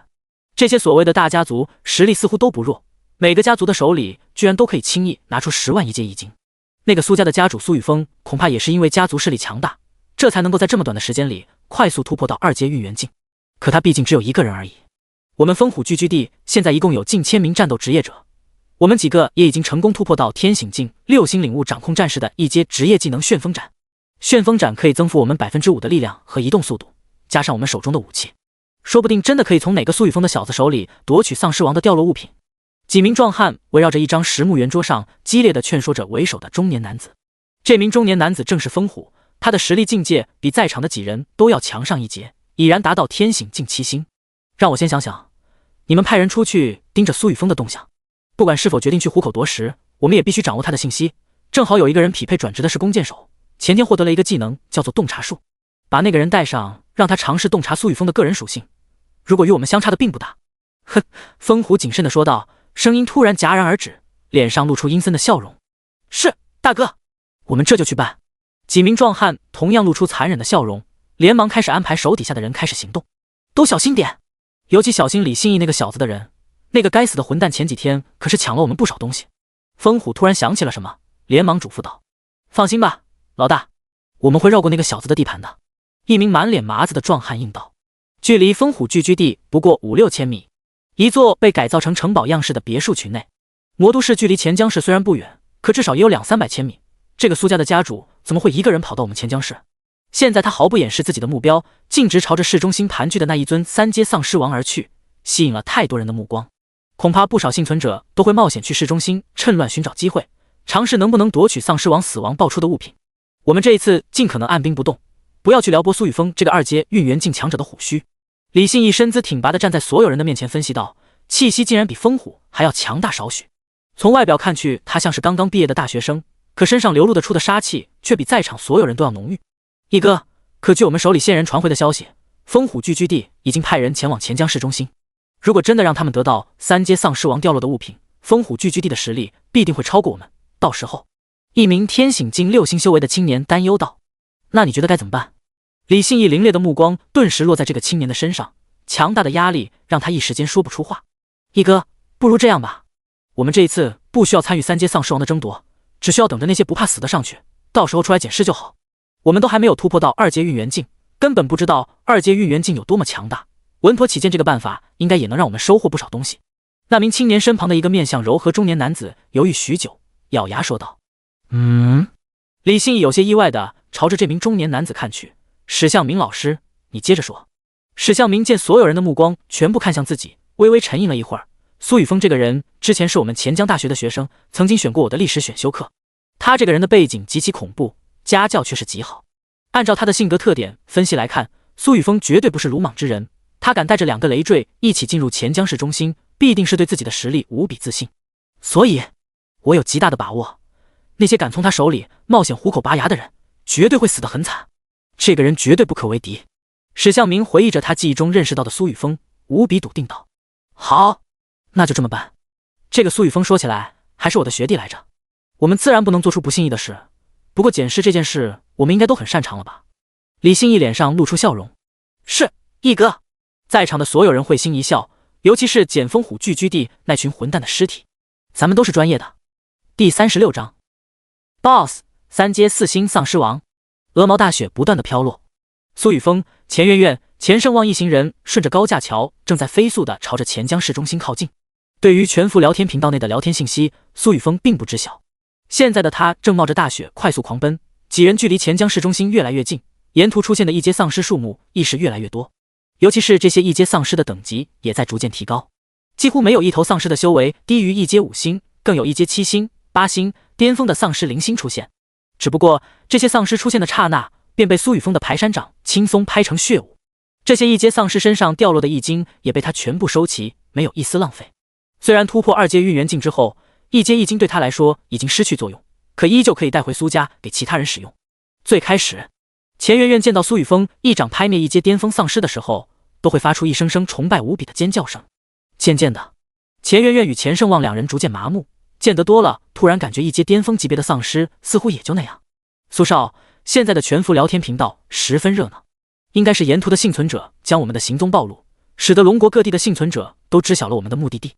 这些所谓的大家族实力似乎都不弱，每个家族的手里居然都可以轻易拿出10万1阶一金。那个苏家的家主苏雨峰恐怕也是因为家族势力强大，这才能够在这么短的时间里快速突破到2阶运元境。可他毕竟只有一个人而已。我们风虎聚居地现在一共有近1000名战斗职业者，我们几个也已经成功突破到天醒境6星领悟掌控战士的1阶职业技能旋风斩。旋风斩可以增幅我们 5% 的力量和移动速度，加上我们手中的武器，说不定真的可以从哪个苏雨峰的小子手里夺取丧尸王的掉落物品。几名壮汉围绕着一张实木圆桌上，激烈地劝说着为首的中年男子。这名中年男子正是风虎，他的实力境界比在场的几人都要强上一截，已然达到天醒境7星。让我先想想，你们派人出去盯着苏雨峰的动向，不管是否决定去虎口夺食，我们也必须掌握他的信息。正好有一个人匹配转职的是弓箭手，前天获得了一个技能叫做洞察术，把那个人带上，让他尝试洞察苏雨峰的个人属性，如果与我们相差的并不大。哼，风虎谨慎地说道，声音突然戛然而止，脸上露出阴森的笑容。是，大哥，我们这就去办。几名壮汉同样露出残忍的笑容，连忙开始安排手底下的人开始行动。都小心点，尤其小心李信义那个小子的人，那个该死的混蛋前几天可是抢了我们不少东西。风虎突然想起了什么，连忙嘱咐道：放心吧，老大，我们会绕过那个小子的地盘的。一名满脸麻子的壮汉应道。距离风虎聚居地不过5、6千米，一座被改造成城堡样式的别墅群内。魔都市距离钱江市虽然不远，可至少也有2、300千米。这个苏家的家主怎么会一个人跑到我们钱江市？现在他毫不掩饰自己的目标，径直朝着市中心盘踞的那一尊3阶丧尸王而去，吸引了太多人的目光。恐怕不少幸存者都会冒险去市中心，趁乱寻找机会，尝试能不能夺取丧尸王死亡爆出的物品。我们这一次尽可能按兵不动，不要去撩拨苏雨峰这个2阶运元境强者的虎须。李信义身姿挺拔地站在所有人的面前分析道，气息竟然比风虎还要强大少许。从外表看去，他像是刚刚毕业的大学生，可身上流露得出的杀气却比在场所有人都要浓郁。一哥，可据我们手里线人传回的消息，风虎聚居地已经派人前往钱江市中心。如果真的让他们得到3阶丧尸王掉落的物品，风虎聚居地的实力必定会超过我们。到时候，一名天醒境6星修为的青年担忧道：“那你觉得该怎么办？”李信义凌冽的目光顿时落在这个青年的身上，强大的压力让他一时间说不出话。一哥，不如这样吧，我们这一次不需要参与3阶丧尸王的争夺，只需要等着那些不怕死的上去，到时候出来捡尸就好。我们都还没有突破到2阶运元境，根本不知道2阶运元境有多么强大。稳妥起见，这个办法应该也能让我们收获不少东西。那名青年身旁的一个面相柔和中年男子犹豫许久，咬牙说道：“李信义有些意外的朝着这名中年男子看去。史向明老师，你接着说。”史向明见所有人的目光全部看向自己，微微沉吟了一会儿。苏雨峰这个人之前是我们钱江大学的学生，曾经选过我的历史选修课。他这个人的背景极其恐怖，家教却是极好。按照他的性格特点分析来看，苏雨峰绝对不是鲁莽之人。他敢带着2个累赘一起进入钱江市中心，必定是对自己的实力无比自信。所以，我有极大的把握，那些敢从他手里冒险虎口拔牙的人，绝对会死得很惨。这个人绝对不可为敌。史向明回忆着他记忆中认识到的苏雨峰，无比笃定道：“好，那就这么办。这个苏雨峰说起来还是我的学弟来着，我们自然不能做出不信义的事。不过捡尸这件事，我们应该都很擅长了吧？”李信义脸上露出笑容：“是，义哥。”在场的所有人会心一笑，尤其是捡风虎聚居地那群混蛋的尸体，咱们都是专业的。第36章 BOSS 3阶4星丧尸王。鹅毛大雪不断的飘落，苏雨峰、钱媛媛、钱胜旺一行人顺着高架桥正在飞速的朝着钱江市中心靠近。对于全服聊天频道内的聊天信息，苏雨峰并不知晓。现在的他正冒着大雪快速狂奔，几人距离钱江市中心越来越近，沿途出现的1阶丧尸数目亦是越来越多。尤其是这些1阶丧尸的等级也在逐渐提高，几乎没有一头丧尸的修为低于1阶5星，更有1阶7星、8星，巅峰的丧尸0星出现。只不过这些丧尸出现的刹那，便被苏雨峰的排山掌轻松拍成血舞。这些1阶丧尸身上掉落的易经也被他全部收齐，没有一丝浪费。虽然突破2阶运元境之后，1阶易经对他来说已经失去作用，可依旧可以带回苏家给其他人使用。最开始，钱媛媛见到苏雨峰一掌拍灭1阶巅峰丧尸的时候，都会发出一声声崇拜无比的尖叫声。渐渐的，钱媛媛与钱胜旺2人逐渐麻木，见得多了，突然感觉1阶巅峰级别的丧尸似乎也就那样。苏少，现在的全服聊天频道十分热闹，应该是沿途的幸存者将我们的行踪暴露，使得龙国各地的幸存者都知晓了我们的目的地。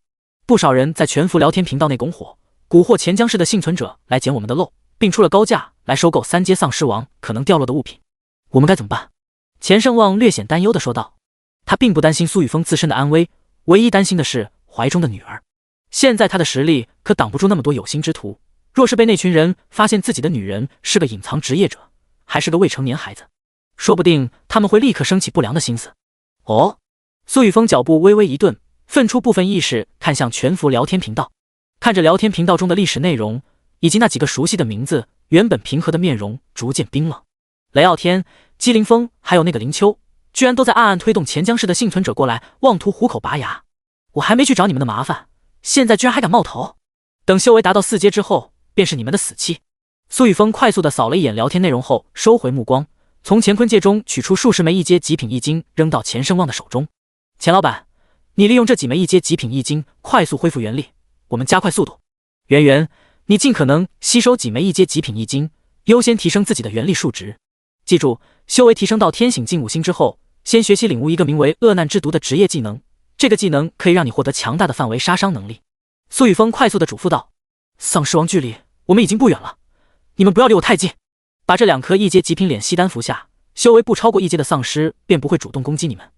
不少人在全服聊天频道内拱火，蛊惑钱江市的幸存者来捡我们的漏，并出了高价来收购3阶丧尸王可能掉落的物品。我们该怎么办？钱胜旺略显担忧地说道。他并不担心苏雨峰自身的安危，唯一担心的是怀中的女儿。现在他的实力可挡不住那么多有心之徒，若是被那群人发现自己的女人是个隐藏职业者，还是个未成年孩子，说不定他们会立刻升起不良的心思。哦，苏雨峰脚步微微一顿，分出部分意识看向全服聊天频道，看着聊天频道中的历史内容以及那几个熟悉的名字，原本平和的面容逐渐冰冷。雷傲天、姬凌风还有那个林秋，居然都在暗暗推动钱江市的幸存者过来，妄图虎口拔牙。我还没去找你们的麻烦，现在居然还敢冒头！等修为达到4阶之后，便是你们的死期。苏雨峰快速的扫了一眼聊天内容后，收回目光，从乾坤戒中取出数十枚1阶极品易经，扔到钱胜旺的手中。钱老板，你利用这几枚1阶极品易经快速恢复元力，我们加快速度。圆圆，你尽可能吸收几枚1阶极品易经，优先提升自己的元力数值。记住，修为提升到天醒境5星之后，先学习领悟一个名为恶难之毒的职业技能，这个技能可以让你获得强大的范围杀伤能力。苏雨峰快速的嘱咐道。丧尸王距离我们已经不远了，你们不要离我太近。把这2颗1阶极品敛息丹服下，修为不超过1阶的丧尸便不会主动攻击你们，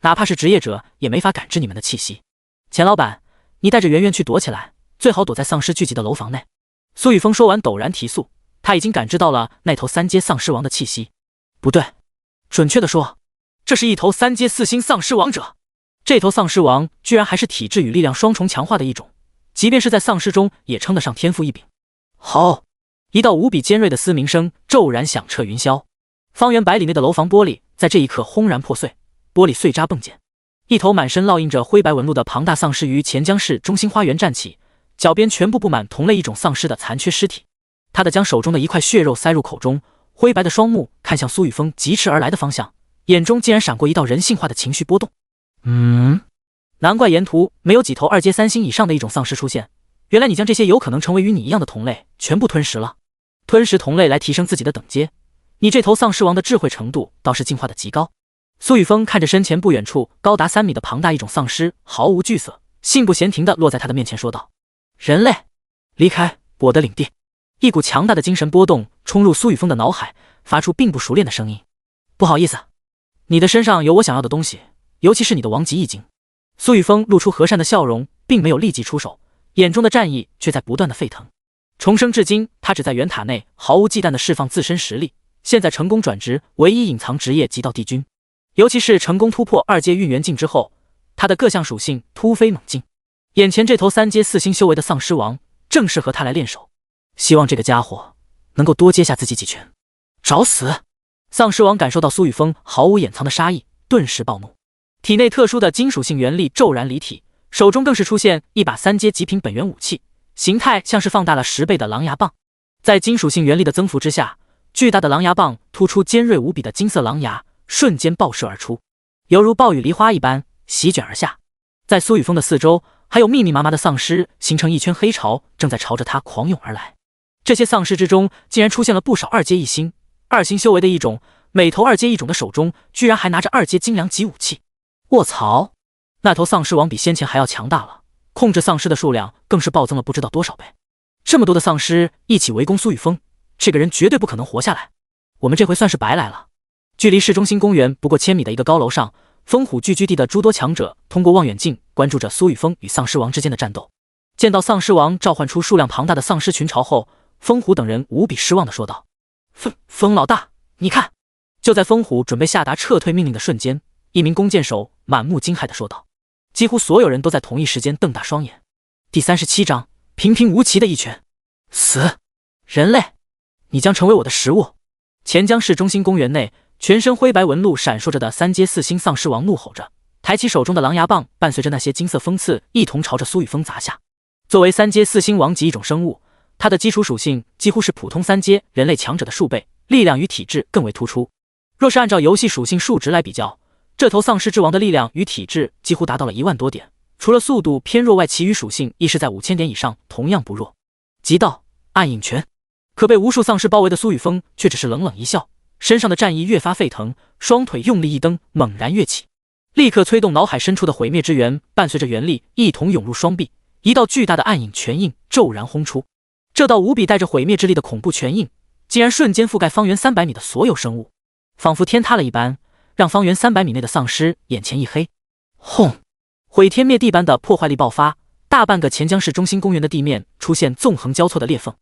哪怕是职业者也没法感知你们的气息。钱老板，你带着圆圆去躲起来，最好躲在丧尸聚集的楼房内。苏雨峰说完陡然提速，他已经感知到了那头3阶丧尸王的气息。不对，准确的说，这是一头3阶4星丧尸王者。这头丧尸王居然还是体质与力量双重强化的一种，即便是在丧尸中也称得上天赋异禀。好，一道无比尖锐的嘶鸣声骤然响彻云霄，方圆百里内的楼房玻璃在这一刻轰然破碎，玻璃碎渣迸溅。一头满身烙印着灰白纹路的庞大丧尸于钱江市中心花园站起，脚边全部布满同类一种丧尸的残缺尸体。他的将手中的一块血肉塞入口中，灰白的双目看向苏雨峰疾驰而来的方向，眼中竟然闪过一道人性化的情绪波动。难怪沿途没有几头2阶3星以上的一种丧尸出现，原来你将这些有可能成为与你一样的同类全部吞食了。吞食同类来提升自己的等阶，你这头丧尸王的智慧程度倒是进化的极高。苏雨峰看着身前不远处高达3米的庞大一种丧尸，毫无惧色，信步闲庭地落在他的面前说道：人类，离开我的领地。一股强大的精神波动冲入苏雨峰的脑海，发出并不熟练的声音：不好意思，你的身上有我想要的东西，尤其是你的王级易经。苏雨峰露出和善的笑容，并没有立即出手，眼中的战意却在不断的沸腾。重生至今，他只在圆塔内毫无忌惮地释放自身实力，现在成功转职唯一隐藏职业极道帝君，尤其是成功突破2阶运元境之后，他的各项属性突飞猛进。眼前这头3阶4星修为的丧尸王正适合他来练手，希望这个家伙能够多接下自己几拳。找死！丧尸王感受到苏雨峰毫无掩藏的杀意，顿时暴怒，体内特殊的金属性元力骤然离体，手中更是出现一把3阶极品本源武器，形态像是放大了10倍的狼牙棒。在金属性元力的增幅之下，巨大的狼牙棒突出尖锐无比的金色狼牙，瞬间爆射而出，犹如暴雨梨花一般席卷而下。在苏雨峰的四周，还有密密麻麻的丧尸形成一圈黑潮，正在朝着他狂涌而来。这些丧尸之中，竟然出现了不少2阶1星、2星修为的异种，每头2阶异种的手中居然还拿着2阶精良级武器。卧槽！那头丧尸王比先前还要强大了，控制丧尸的数量更是暴增了不知道多少倍。这么多的丧尸一起围攻苏雨峰，这个人绝对不可能活下来。我们这回算是白来了。距离市中心公园不过1000米的一个高楼上，风虎聚居地的诸多强者通过望远镜关注着苏雨峰与丧尸王之间的战斗。见到丧尸王召唤出数量庞大的丧尸群潮后，风虎等人无比失望地说道：风老大，你看！就在风虎准备下达撤退命令的瞬间，一名弓箭手满目惊骇地说道。几乎所有人都在同一时间瞪大双眼。第37章，平平无奇的一拳。死！人类，你将成为我的食物！钱江市中心公园内，全身灰白纹路闪烁着的3阶4星丧尸王怒吼着，抬起手中的狼牙棒，伴随着那些金色锋刺一同朝着苏雨峰砸下。作为3阶4星王级一种生物，它的基础属性几乎是普通3阶人类强者的数倍，力量与体质更为突出。若是按照游戏属性数值来比较，这头丧尸之王的力量与体质几乎达到了1万多点，除了速度偏弱外，其余属性亦是在5000点以上，同样不弱。极道暗影拳。可被无数丧尸包围的苏雨峰却只是冷冷一笑，身上的战意越发沸腾，双腿用力一蹬，猛然跃起，立刻催动脑海深处的毁灭之源，伴随着元力一同涌入双臂，一道巨大的暗影拳印骤然轰出。这道无比带着毁灭之力的恐怖拳印，竟然瞬间覆盖方圆300米的所有生物，仿佛天塌了一般，让方圆300米内的丧尸眼前一黑。轰！毁天灭地般的破坏力爆发，大半个钱江市中心公园的地面出现纵横交错的裂缝，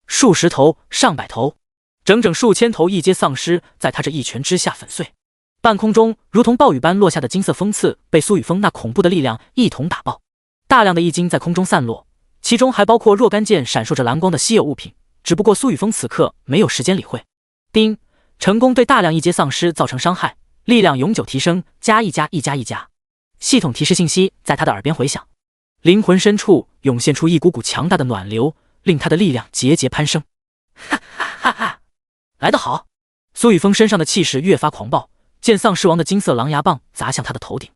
数十头、上百头，整整数千头1阶丧尸在他这一拳之下粉碎。半空中如同暴雨般落下的金色锋刺被苏雨峰那恐怖的力量一同打爆，大量的易经在空中散落，其中还包括若干件闪烁着蓝光的稀有物品，只不过苏雨峰此刻没有时间理会。丁，成功对大量1阶丧尸造成伤害，力量永久提升+1+1+1+。系统提示信息在他的耳边回响，灵魂深处涌现出一股股强大的暖流，令他的力量节节攀升。哈哈哈哈！来得好！苏雨峰身上的气势越发狂暴，见丧尸王的金色狼牙棒砸向他的头顶，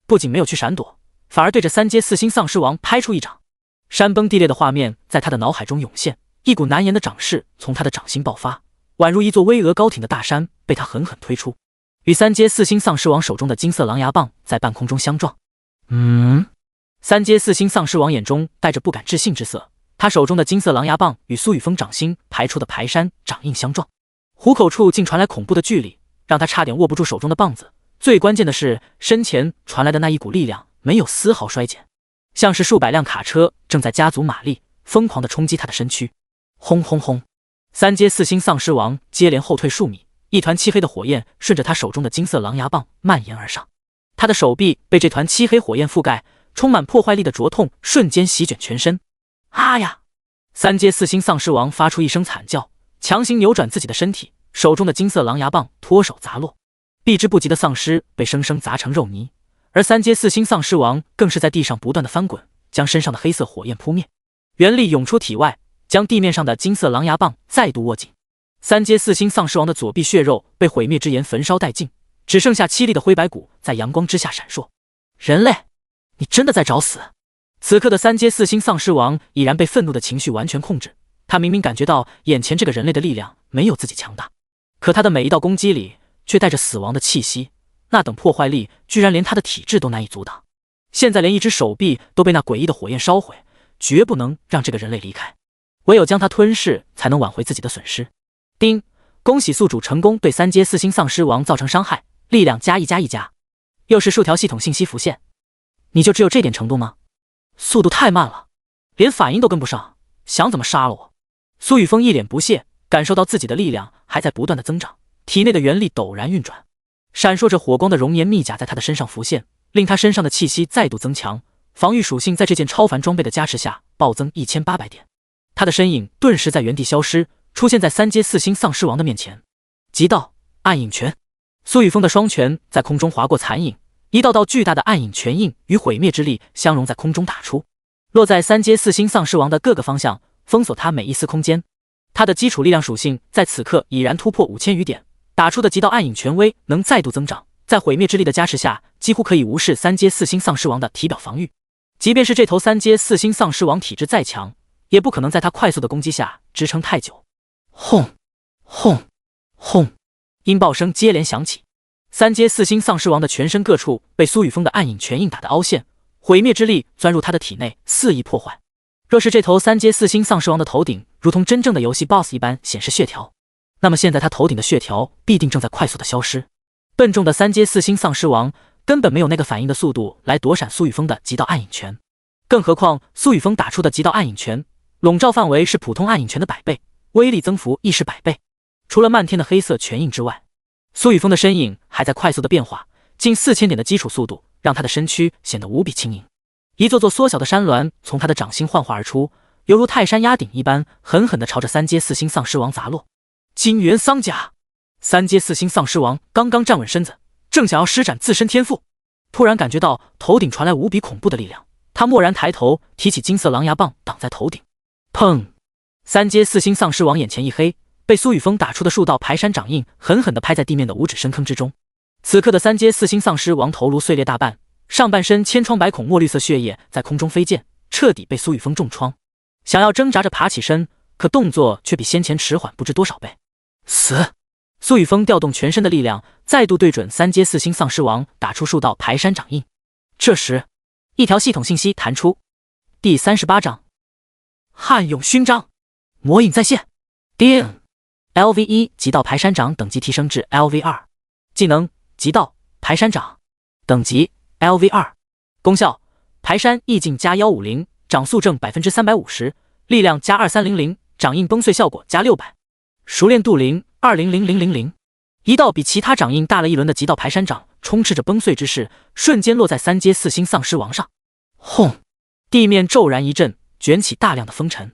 不仅没有去闪躲，反而对着3阶4星丧尸王拍出一掌。山崩地裂的画面在他的脑海中涌现，一股难言的掌势从他的掌心爆发，宛如一座巍峨高挺的大山被他狠狠推出，与3阶4星丧尸王手中的金色狼牙棒在半空中相撞。3阶4星丧尸王眼中带着不敢置信之色，他手中的金色狼牙棒与苏雨峰掌心排出的排山掌印相撞，虎口处竟传来恐怖的巨力，让他差点握不住手中的棒子。最关键的是，身前传来的那一股力量没有丝毫衰减，像是数百辆卡车正在加足马力，疯狂地冲击他的身躯。轰轰轰！三阶四星丧尸王接连后退数米，一团漆黑的火焰顺着他手中的金色狼牙棒蔓延而上。他的手臂被这团漆黑火焰覆盖，充满破坏力的灼痛瞬间席卷全身。啊呀！三阶四星丧尸王发出一声惨叫，强行扭转自己的身体，手中的金色狼牙棒脱手砸落，避之不及的丧尸被生生砸成肉泥，而三阶四星丧尸王更是在地上不断的翻滚，将身上的黑色火焰扑灭，元力涌出体外，将地面上的金色狼牙棒再度握紧。三阶四星丧尸王的左臂血肉被毁灭之炎焚烧殆尽，只剩下凄厉的灰白骨在阳光之下闪烁。人类，你真的在找死？此刻的三阶四星丧尸王已然被愤怒的情绪完全控制，他明明感觉到眼前这个人类的力量没有自己强大，可他的每一道攻击里却带着死亡的气息，那等破坏力居然连他的体质都难以阻挡。现在连一只手臂都被那诡异的火焰烧毁，绝不能让这个人类离开，唯有将他吞噬才能挽回自己的损失。叮！恭喜宿主成功对三阶四星丧尸王造成伤害，力量+1+1+。又是数条系统信息浮现。你就只有这点程度吗？速度太慢了，连反应都跟不上，想怎么杀了我？苏雨峰一脸不屑，感受到自己的力量还在不断的增长，体内的元力陡然运转，闪烁着火光的熔岩密甲在他的身上浮现，令他身上的气息再度增强，防御属性在这件超凡装备的加持下暴增1800点。他的身影顿时在原地消失，出现在三阶四星丧尸王的面前。极道暗影拳，苏雨峰的双拳在空中划过残影，一道道巨大的暗影拳印与毁灭之力相融在空中打出，落在三阶四星丧尸王的各个方向，封锁他每一丝空间。他的基础力量属性在此刻已然突破5000余点，打出的极道暗影拳威能再度增长，在毁灭之力的加持下，几乎可以无视三阶四星丧尸王的体表防御。即便是这头三阶四星丧尸王体质再强，也不可能在他快速的攻击下支撑太久。轰轰轰！音爆声接连响起，三阶四星丧尸王的全身各处被苏雨峰的暗影拳印打得凹陷，毁灭之力钻入他的体内，肆意破坏。若是这头三阶四星丧尸王的头顶如同真正的游戏 BOSS 一般显示血条，那么现在他头顶的血条必定正在快速的消失。笨重的三阶四星丧尸王根本没有那个反应的速度来躲闪苏雨峰的极道暗影拳，更何况苏雨峰打出的极道暗影拳笼罩范围是普通暗影拳的100倍，威力增幅亦是100倍。除了漫天的黑色拳印之外，苏雨峰的身影还在快速的变化，近4000点的基础速度让他的身躯显得无比轻盈。一座座缩小的山峦从他的掌心幻化而出，犹如泰山压顶一般，狠狠地朝着三阶四星丧尸王砸落。金元丧甲！三阶四星丧尸王刚刚站稳身子，正想要施展自身天赋，突然感觉到头顶传来无比恐怖的力量，他蓦然抬头，提起金色狼牙棒挡在头顶。砰！三阶四星丧尸王眼前一黑，被苏雨峰打出的数道排山掌印狠狠地拍在地面的无指深坑之中。此刻的三阶四星丧尸王头颅碎裂大半，上半身千疮百孔，墨绿色血液在空中飞溅，彻底被苏雨峰重创。想要挣扎着爬起身，可动作却比先前迟缓不知多少倍。死！苏雨峰调动全身的力量，再度对准三阶四星丧尸王打出数道排山掌印。这时，一条系统信息弹出：第38章汉勇勋章，魔影再现。叮 ！LV1 极道排山掌等级提升至 LV2， 技能极道排山掌，等级 LV2， 功效排山意境加150，掌速正 350%， 力量加2300，掌印崩碎效果加600，熟练度零200000。一道比其他掌印大了一轮的极道排山掌充斥着崩碎之势，瞬间落在三阶四星丧尸王上。轰！地面骤然一震，卷起大量的风尘。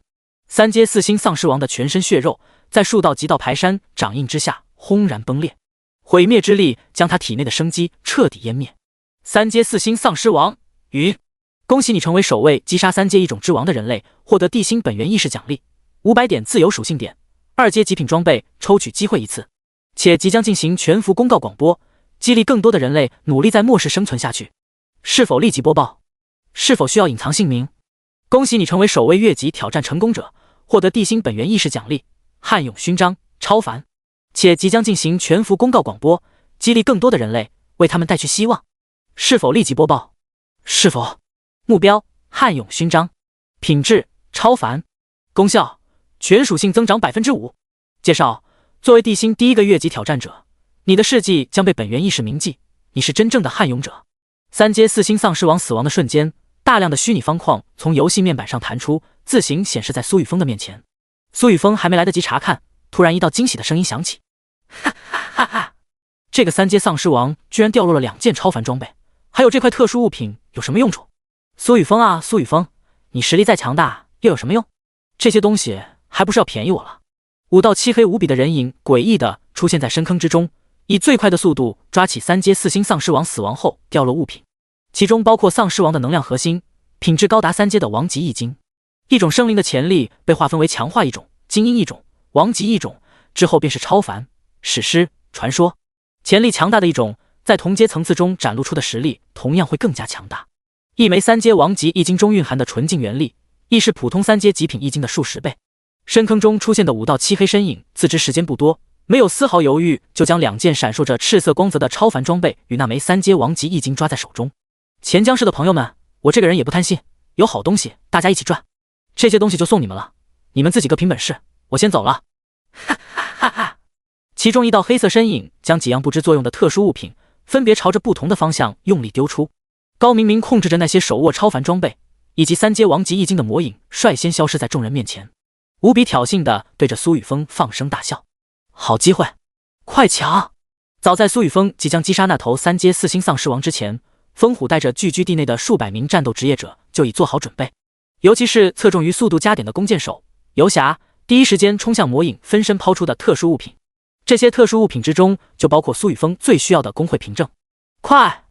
三阶四星丧尸王的全身血肉在数道极道排山掌印之下轰然崩裂，毁灭之力将他体内的生机彻底湮灭。三阶四星丧尸王云，恭喜你成为首位击杀三阶异种之王的人类，获得地心本源意识奖励500点自由属性点，2阶极品装备抽取机会1次，且即将进行全服公告广播，激励更多的人类努力在末世生存下去。是否立即播报？是否需要隐藏姓名？恭喜你成为首位越级挑战成功者，获得地心本源意识奖励汉勇勋章超凡，且即将进行全服公告广播，激励更多的人类，为他们带去希望。是否立即播报？是否？目标汉勇勋章，品质超凡，功效全属性增长 5%。介绍：作为地心第一个越级挑战者，你的事迹将被本源意识铭记，你是真正的悍勇者。三阶四星丧尸王死亡的瞬间，大量的虚拟方框从游戏面板上弹出，自行显示在苏雨峰的面前。苏雨峰还没来得及查看，突然一道惊喜的声音响起：哈哈哈哈！这个三阶丧尸王居然掉落了2件超凡装备，还有这块特殊物品有什么用处？苏雨峰啊，苏雨峰，你实力再强大又有什么用？这些东西还不是要便宜我了？5道漆黑无比的人影诡异地出现在深坑之中，以最快的速度抓起三阶4星丧尸王死亡后掉落物品，其中包括丧尸王的能量核心，品质高达3阶的王级异晶。一种生灵的潜力被划分为强化异种、精英异种、王级异种，之后便是超凡、史诗、传说。潜力强大的异种，在同阶层次中展露出的实力同样会更加强大。一枚3阶王级异晶中蕴含的纯净元力，亦是普通3阶极品异晶的数十倍。深坑中出现的5道漆黑身影，自知时间不多，没有丝毫犹豫，就将2件闪烁着赤色光泽的超凡装备与那枚3阶王级异晶抓在手中。钱江市的朋友们，我这个人也不贪心，有好东西大家一起赚，这些东西就送你们了，你们自己各凭本事，我先走了。哈哈哈哈！其中一道黑色身影将几样不知作用的特殊物品分别朝着不同的方向用力丢出。高明明控制着那些手握超凡装备以及3阶王级异晶的魔影，率先消失在众人面前，无比挑衅地对着苏雨峰放声大笑。好机会，快抢！早在苏雨峰即将击杀那头3阶4星丧尸王之前，风虎带着聚居地内的数百名战斗职业者就已做好准备，尤其是侧重于速度加点的弓箭手、游侠，第一时间冲向魔影分身抛出的特殊物品。这些特殊物品之中，就包括苏雨峰最需要的工会凭证。快，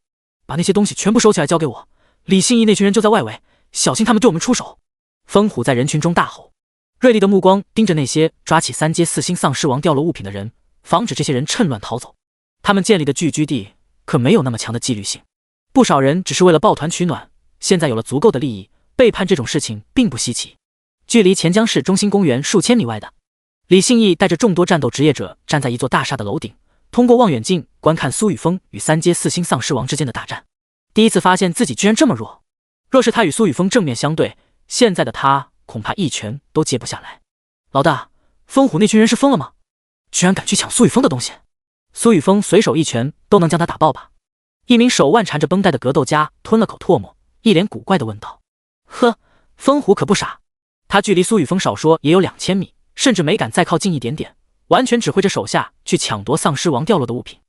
把那些东西全部收起来交给我！李信义那群人就在外围，小心他们对我们出手！风虎在人群中大吼，锐利的目光盯着那些抓起3阶4星丧尸王掉落物品的人，防止这些人趁乱逃走。他们建立的聚居地可没有那么强的纪律性，不少人只是为了抱团取暖，现在有了足够的利益，背叛这种事情并不稀奇。距离钱江市中心公园数千米外的，李信义带着众多战斗职业者站在一座大厦的楼顶，通过望远镜观看苏雨峰与3阶4星丧尸王之间的大战。第一次发现自己居然这么弱，若是他与苏雨峰正面相对，现在的他恐怕一拳都接不下来。老大，风虎那群人是疯了吗？居然敢去抢苏雨峰的东西！苏雨峰随手一拳都能将他打爆吧？一名手腕缠着绷带的格斗家吞了口唾沫，一脸古怪地问道：呵，风虎可不傻，他距离苏雨峰少说也有2000米，甚至没敢再靠近一点点，完全指挥着手下去抢夺丧尸王掉落的物品。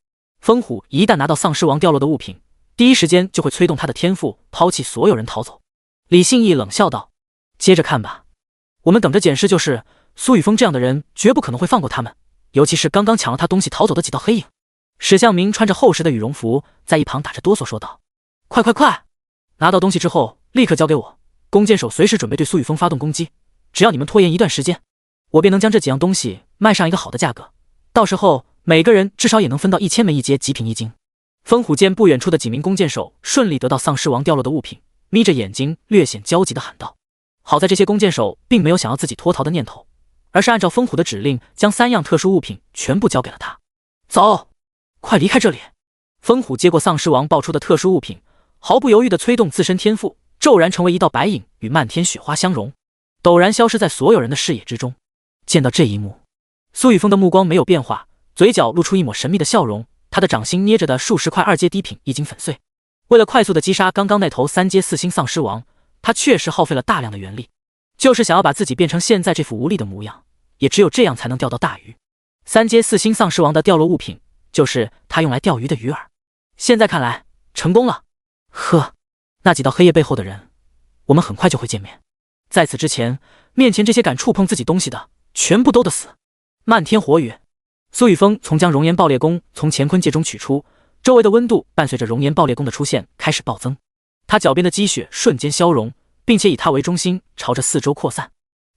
风虎一旦拿到丧尸王掉落的物品，第一时间就会催动他的天赋，抛弃所有人逃走。李信义冷笑道：接着看吧，我们等着检视就是，苏雨峰这样的人绝不可能会放过他们，尤其是刚刚抢了他东西逃走的几道黑影。史向明穿着厚实的羽绒服，在一旁打着哆嗦说道：快快快，拿到东西之后立刻交给我，弓箭手随时准备对苏雨峰发动攻击，只要你们拖延一段时间，我便能将这几样东西卖上一个好的价格，到时候每个人至少也能分到1000枚1阶极品异晶。风虎见不远处的几名弓箭手顺利得到丧尸王掉落的物品，眯着眼睛略显焦急地喊道。好在这些弓箭手并没有想要自己脱逃的念头，而是按照风虎的指令将3样特殊物品全部交给了他。走，快离开这里！风虎接过丧尸王爆出的特殊物品，毫不犹豫地催动自身天赋，骤然成为一道白影，与漫天雪花相融，陡然消失在所有人的视野之中。见到这一幕，苏雨峰的目光没有变化，嘴角露出一抹神秘的笑容，他的掌心捏着的数十块2阶低品已经粉碎。为了快速地击杀刚刚那头3阶4星丧尸王，他确实耗费了大量的元力，就是想要把自己变成现在这副无力的模样，也只有这样才能钓到大鱼。3阶4星丧尸王的掉落物品，就是他用来钓鱼的鱼饵。现在看来成功了。呵，那几道黑夜背后的人，我们很快就会见面。在此之前，面前这些敢触碰自己东西的，全部都得死。漫天火雨，苏雨峰从将熔岩爆裂弓从乾坤界中取出，周围的温度伴随着熔岩爆裂弓的出现开始暴增，他脚边的积雪瞬间消融，并且以他为中心朝着四周扩散。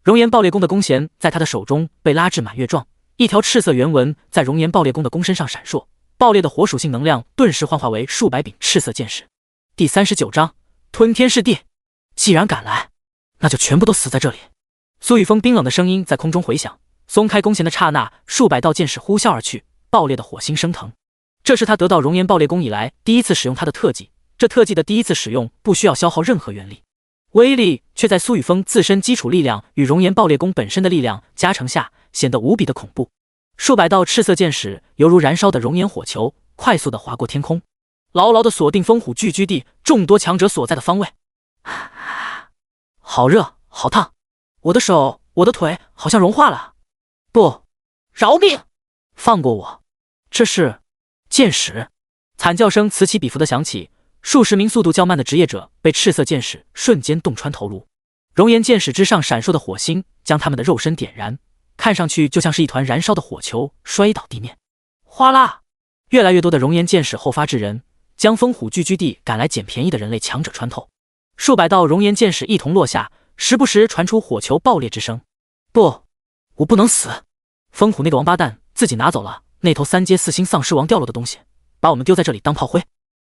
熔岩爆裂弓的弓弦在他的手中被拉至满月状，一条赤色圆纹在熔岩爆裂弓的弓身上闪烁，爆裂的火属性能量顿时幻化为数百柄赤色剑矢。第39章吞天噬地，既然敢来，那就全部都死在这里。苏雨峰冰冷的声音在空中回响，松开弓弦的刹那，数百道剑矢呼啸而去，爆裂的火星升腾。这是他得到熔岩爆裂弓以来第一次使用他的特技，这特技的第一次使用不需要消耗任何元力，威力却在苏雨峰自身基础力量与熔岩爆裂弓本身的力量加成下显得无比的恐怖。数百道赤色箭矢犹如燃烧的熔岩火球，快速地划过天空，牢牢地锁定风虎聚居地众多强者所在的方位。好热，好烫，我的手，我的腿好像融化了。不，饶命！放过我！这是箭矢！惨叫声此起彼伏地响起，数十名速度较慢的职业者被赤色箭矢瞬间洞穿头颅。熔岩箭矢之上闪烁的火星将他们的肉身点燃，看上去就像是一团燃烧的火球摔倒地面。哗啦！越来越多的熔岩箭矢后发制人，将风虎聚居地赶来捡便宜的人类强者穿透。数百道熔岩箭矢一同落下，时不时传出火球爆裂之声。不，我不能死！风虎那个王八蛋自己拿走了那头3阶4星丧尸王掉落的东西，把我们丢在这里当炮灰。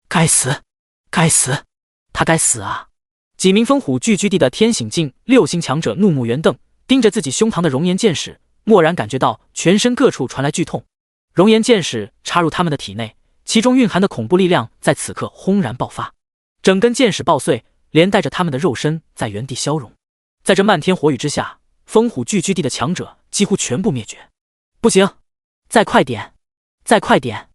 该死！该死！他该死啊！几名风虎聚居地的天醒境6星强者怒目圆瞪，盯着自己胸膛的熔岩箭矢，蓦然感觉到全身各处传来剧痛。熔岩箭矢插入他们的体内，其中蕴含的恐怖力量在此刻轰然爆发，整根箭矢爆碎，连带着他们的肉身在原地消融。在这漫天火雨之下，风虎聚居地的强者几乎全部灭绝。不行，再快点，再快点！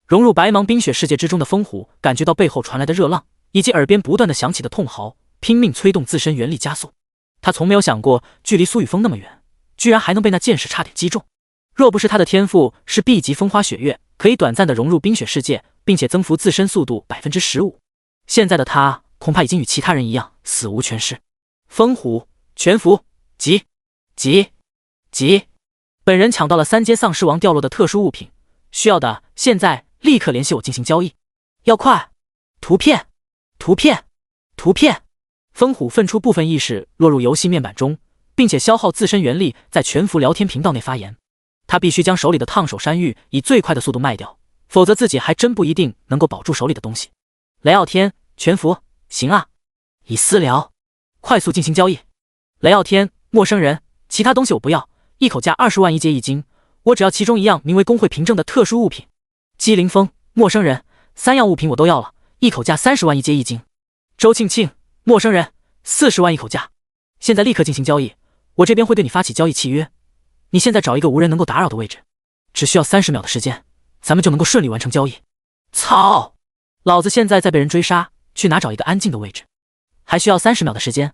融入白茫冰雪世界之中的风虎感觉到背后传来的热浪，以及耳边不断的响起的痛嚎，拼命催动自身原力加速。他从没有想过距离苏雨峰那么远，居然还能被那箭矢差点击中。若不是他的天赋是 B 级风花雪月，可以短暂的融入冰雪世界，并且增幅自身速度 15%， 现在的他恐怕已经与其他人一样死无全尸。风虎全服，急！本人抢到了3阶丧尸王掉落的特殊物品，需要的现在立刻联系我进行交易。要快！图片！风虎分出部分意识落入游戏面板中，并且消耗自身原力在全服聊天频道内发言。他必须将手里的烫手山芋以最快的速度卖掉，否则自己还真不一定能够保住手里的东西。雷傲天全服，行啊！以私聊，快速进行交易。雷傲天，陌生人，其他东西我不要，一口价20万1阶1金，我只要其中一样名为工会凭证的特殊物品。姬凌风，陌生人，3样物品我都要了，一口价30万1阶1金。周庆庆，陌生人，40万一口价。现在立刻进行交易，我这边会对你发起交易契约。你现在找一个无人能够打扰的位置，只需要30秒的时间，咱们就能够顺利完成交易。操！老子现在在被人追杀，去哪找一个安静的位置？还需要30秒的时间。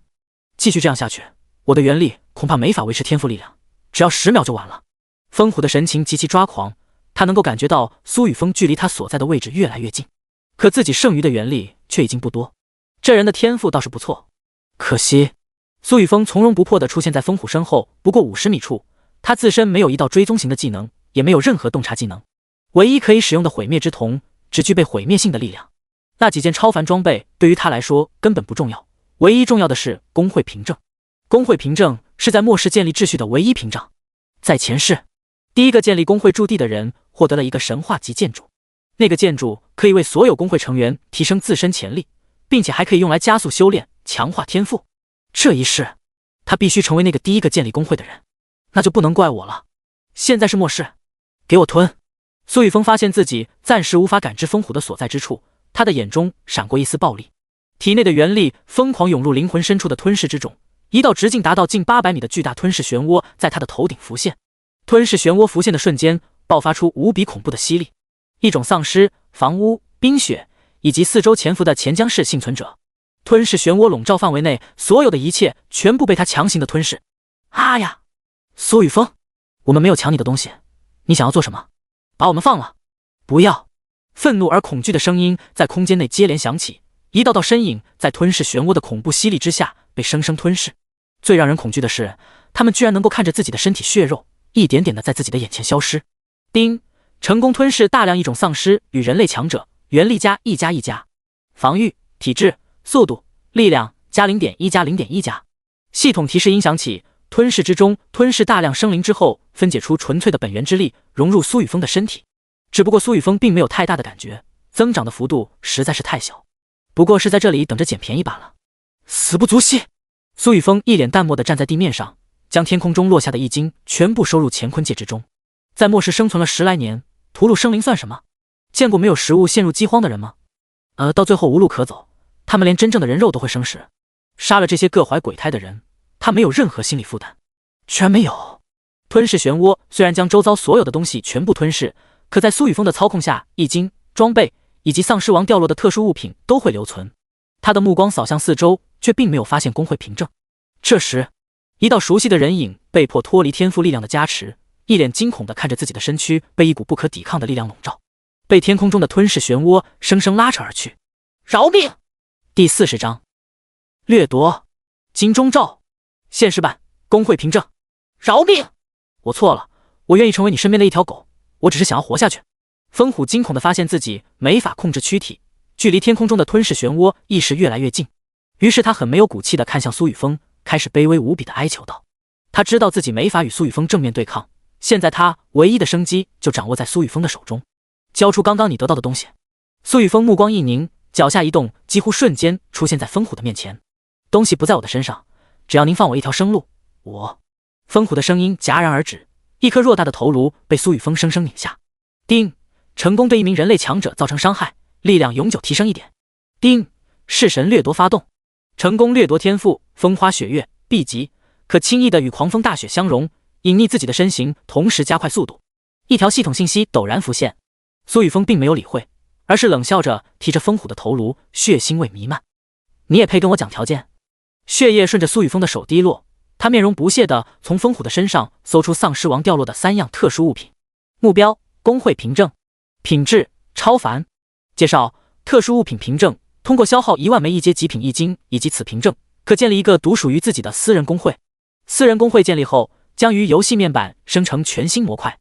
继续这样下去，我的原力恐怕没法维持天赋力量，只要10秒就完了。风虎的神情极其抓狂，他能够感觉到苏雨峰距离他所在的位置越来越近，可自己剩余的原力却已经不多。这人的天赋倒是不错，可惜苏雨峰从容不迫地出现在风虎身后不过50米处，他自身没有一道追踪型的技能，也没有任何洞察技能，唯一可以使用的毁灭之瞳只具备毁灭性的力量。那几件超凡装备对于他来说根本不重要，唯一重要的是工会凭证。工会凭证是在末世建立秩序的唯一屏障。在前世，第一个建立工会驻地的人获得了一个神话级建筑，那个建筑可以为所有工会成员提升自身潜力，并且还可以用来加速修炼、强化天赋。这一世，他必须成为那个第一个建立工会的人，那就不能怪我了。现在是末世，给我吞！苏雨峰发现自己暂时无法感知风虎的所在之处，他的眼中闪过一丝暴力，体内的元力疯狂涌入灵魂深处的吞噬之中，一道直径达到近800米的巨大吞噬漩涡在他的头顶浮现。吞噬漩涡浮现的瞬间，爆发出无比恐怖的吸力，一种丧尸、房屋、冰雪以及4周潜伏的钱江市幸存者。吞噬漩涡笼罩范围内所有的一切全部被他强行的吞噬。啊呀！苏雨峰，我们没有抢你的东西，你想要做什么？把我们放了！不要！愤怒而恐惧的声音在空间内接连响起，一道道身影在吞噬漩涡的恐怖吸力之下被生生吞噬。最让人恐惧的是，他们居然能够看着自己的身体血肉一点点的在自己的眼前消失。丁，成功吞噬大量异种丧尸与人类强者，原力加1+1+，防御、体质、速度、力量加0.1加0.1加。系统提示音响起，吞噬之中吞噬大量生灵之后，分解出纯粹的本源之力，融入苏雨峰的身体。只不过苏雨峰并没有太大的感觉，增长的幅度实在是太小，不过是在这里等着捡便宜罢了。死不足惜！苏雨峰一脸淡漠地站在地面上，将天空中落下的一金全部收入乾坤界之中。在末世生存了10来年，屠戮生灵算什么？见过没有食物陷入饥荒的人吗？到最后无路可走，他们连真正的人肉都会生食。杀了这些各怀鬼胎的人，他没有任何心理负担。居然没有！吞噬漩涡虽然将周遭所有的东西全部吞噬，可在苏雨峰的操控下，易经、装备以及丧尸王掉落的特殊物品都会留存。他的目光扫向四周，却并没有发现工会凭证。这时，一道熟悉的人影被迫脱离天赋力量的加持，一脸惊恐地看着自己的身躯被一股不可抵抗的力量笼罩，被天空中的吞噬漩涡生生拉扯而去。饶命！第40章掠夺金钟罩现世版工会凭证。饶命！我错了，我愿意成为你身边的一条狗，我只是想要活下去。风虎惊恐地发现自己没法控制躯体，距离天空中的吞噬漩涡意识越来越近，于是他很没有骨气地看向苏雨峰，开始卑微无比地哀求道。他知道自己没法与苏雨峰正面对抗，现在他唯一的生机就掌握在苏雨峰的手中。交出刚刚你得到的东西。苏雨峰目光一凝，脚下一动，几乎瞬间出现在风虎的面前。东西不在我的身上，只要您放我一条生路，我……风虎的声音戛然而止，一颗偌大的头颅被苏雨峰生生拧下。叮！成功对一名人类强者造成伤害，力量永久提升1点。叮！弑神掠夺发动，成功掠夺天赋风花雪月 B 级，可轻易的与狂风大雪相融，隐匿自己的身形，同时加快速度。一条系统信息陡然浮现，苏雨峰并没有理会，而是冷笑着提着风虎的头颅，血腥味弥漫。你也配跟我讲条件？血液顺着苏雨峰的手滴落，他面容不屑地从风虎的身上搜出丧尸王掉落的3样特殊物品。目标：工会凭证，品质：超凡。介绍：特殊物品凭证，通过消耗1万枚1阶极品易经以及此凭证，可建立一个独属于自己的私人工会。私人工会建立后，将于游戏面板生成全新模块，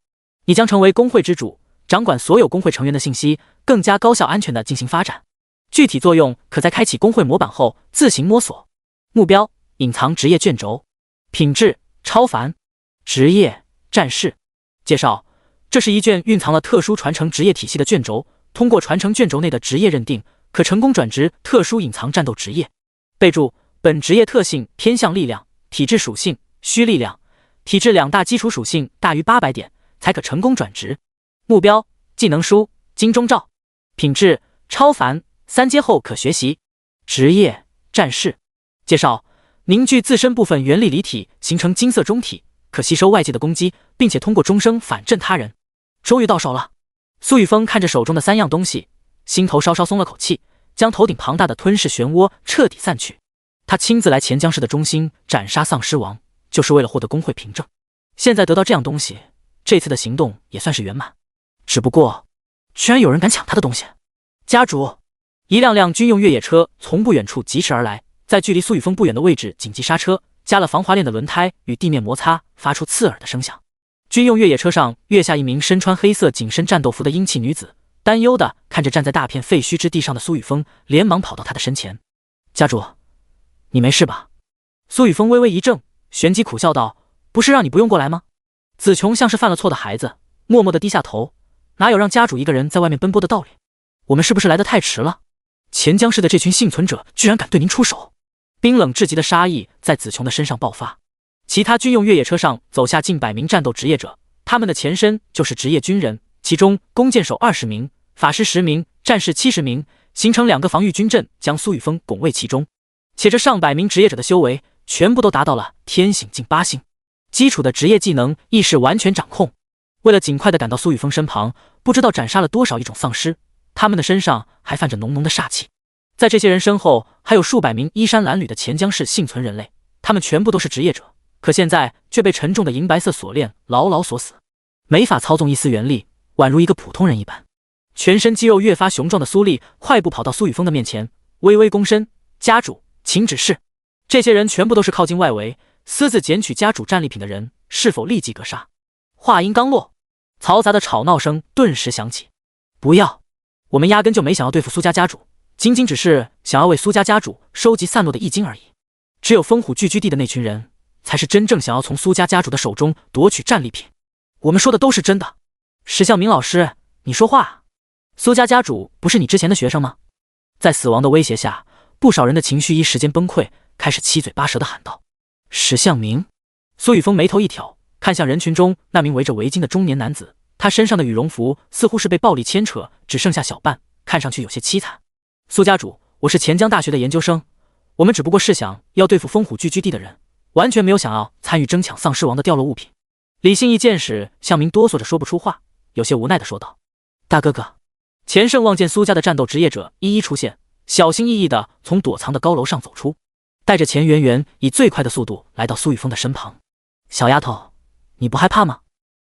你将成为工会之主，掌管所有工会成员的信息，更加高效安全地进行发展。具体作用可在开启工会模板后自行摸索。目标：隐藏职业卷轴，品质：超凡。职业：战士。介绍：这是一卷蕴藏了特殊传承职业体系的卷轴，通过传承卷轴内的职业认定，可成功转职特殊隐藏战斗职业。备注：本职业特性偏向力量，体质属性需力量，体质2大基础属性大于800点才可成功转职。目标：技能书金钟罩。品质：超凡，3阶后可学习。职业：战士。介绍：凝聚自身部分原力离体形成金色中体，可吸收外界的攻击，并且通过钟声反震他人。终于到手了。苏雨峰看着手中的3样东西，心头稍稍松了口气，将头顶庞大的吞噬漩涡彻底散去。他亲自来钱江市的中心斩杀丧尸王，就是为了获得工会凭证。现在得到这样东西，这次的行动也算是圆满。只不过，居然有人敢抢他的东西。家主！一辆辆军用越野车从不远处疾驰而来，在距离苏雨峰不远的位置紧急刹车，加了防滑链的轮胎与地面摩擦，发出刺耳的声响。军用越野车上跃下一名身穿黑色紧身战斗服的英气女子，担忧地看着站在大片废墟之地上的苏雨峰，连忙跑到他的身前。家主，你没事吧？苏雨峰微微一怔，旋即苦笑道：不是让你不用过来吗？子琼像是犯了错的孩子，默默地低下头，哪有让家主一个人在外面奔波的道理？我们是不是来得太迟了？钱江市的这群幸存者居然敢对您出手！冰冷至极的杀意在子琼的身上爆发。其他军用越野车上走下近100名战斗职业者，他们的前身就是职业军人，其中弓箭手20名，法师10名，战士70名，形成2个防御军阵，将苏雨峰拱卫其中。且这上百名职业者的修为全部都达到了天醒境8星，基础的职业技能意识完全掌控。为了尽快地赶到苏雨峰身旁，不知道斩杀了多少异种丧尸，他们的身上还泛着浓浓的煞气。在这些人身后，还有数百名衣衫褴褛的钱江市幸存人类，他们全部都是职业者，可现在却被沉重的银白色锁链牢牢锁死，没法操纵一丝元力，宛如一个普通人一般。全身肌肉越发雄壮的苏丽快步跑到苏雨峰的面前，微微躬身：家主，请指示。这些人全部都是靠近外围，私自捡取家主战利品的人，是否立即格杀？话音刚落，嘈杂的吵闹声顿时响起。不要，我们压根就没想要对付苏家家主，仅仅只是想要为苏家家主收集散落的易经而已。只有风虎聚居地的那群人，才是真正想要从苏家家主的手中夺取战利品。我们说的都是真的。史向明老师，你说话啊！苏家家主不是你之前的学生吗？在死亡的威胁下，不少人的情绪一时间崩溃，开始七嘴八舌地喊道：史向明！苏雨峰眉头一挑，看向人群中那名围着围巾的中年男子，他身上的羽绒服似乎是被暴力牵扯，只剩下小半，看上去有些凄惨。苏家主，我是钱江大学的研究生，我们只不过是想要对付风虎聚居地的人，完全没有想要参与争抢丧尸王的掉落物品。李信义见使向明哆嗦着说不出话，有些无奈地说道：“大哥哥。”钱盛望见苏家的战斗职业者一一出现，小心翼翼地从躲藏的高楼上走出，带着钱圆圆以最快的速度来到苏雨峰的身旁。“小丫头，你不害怕吗？”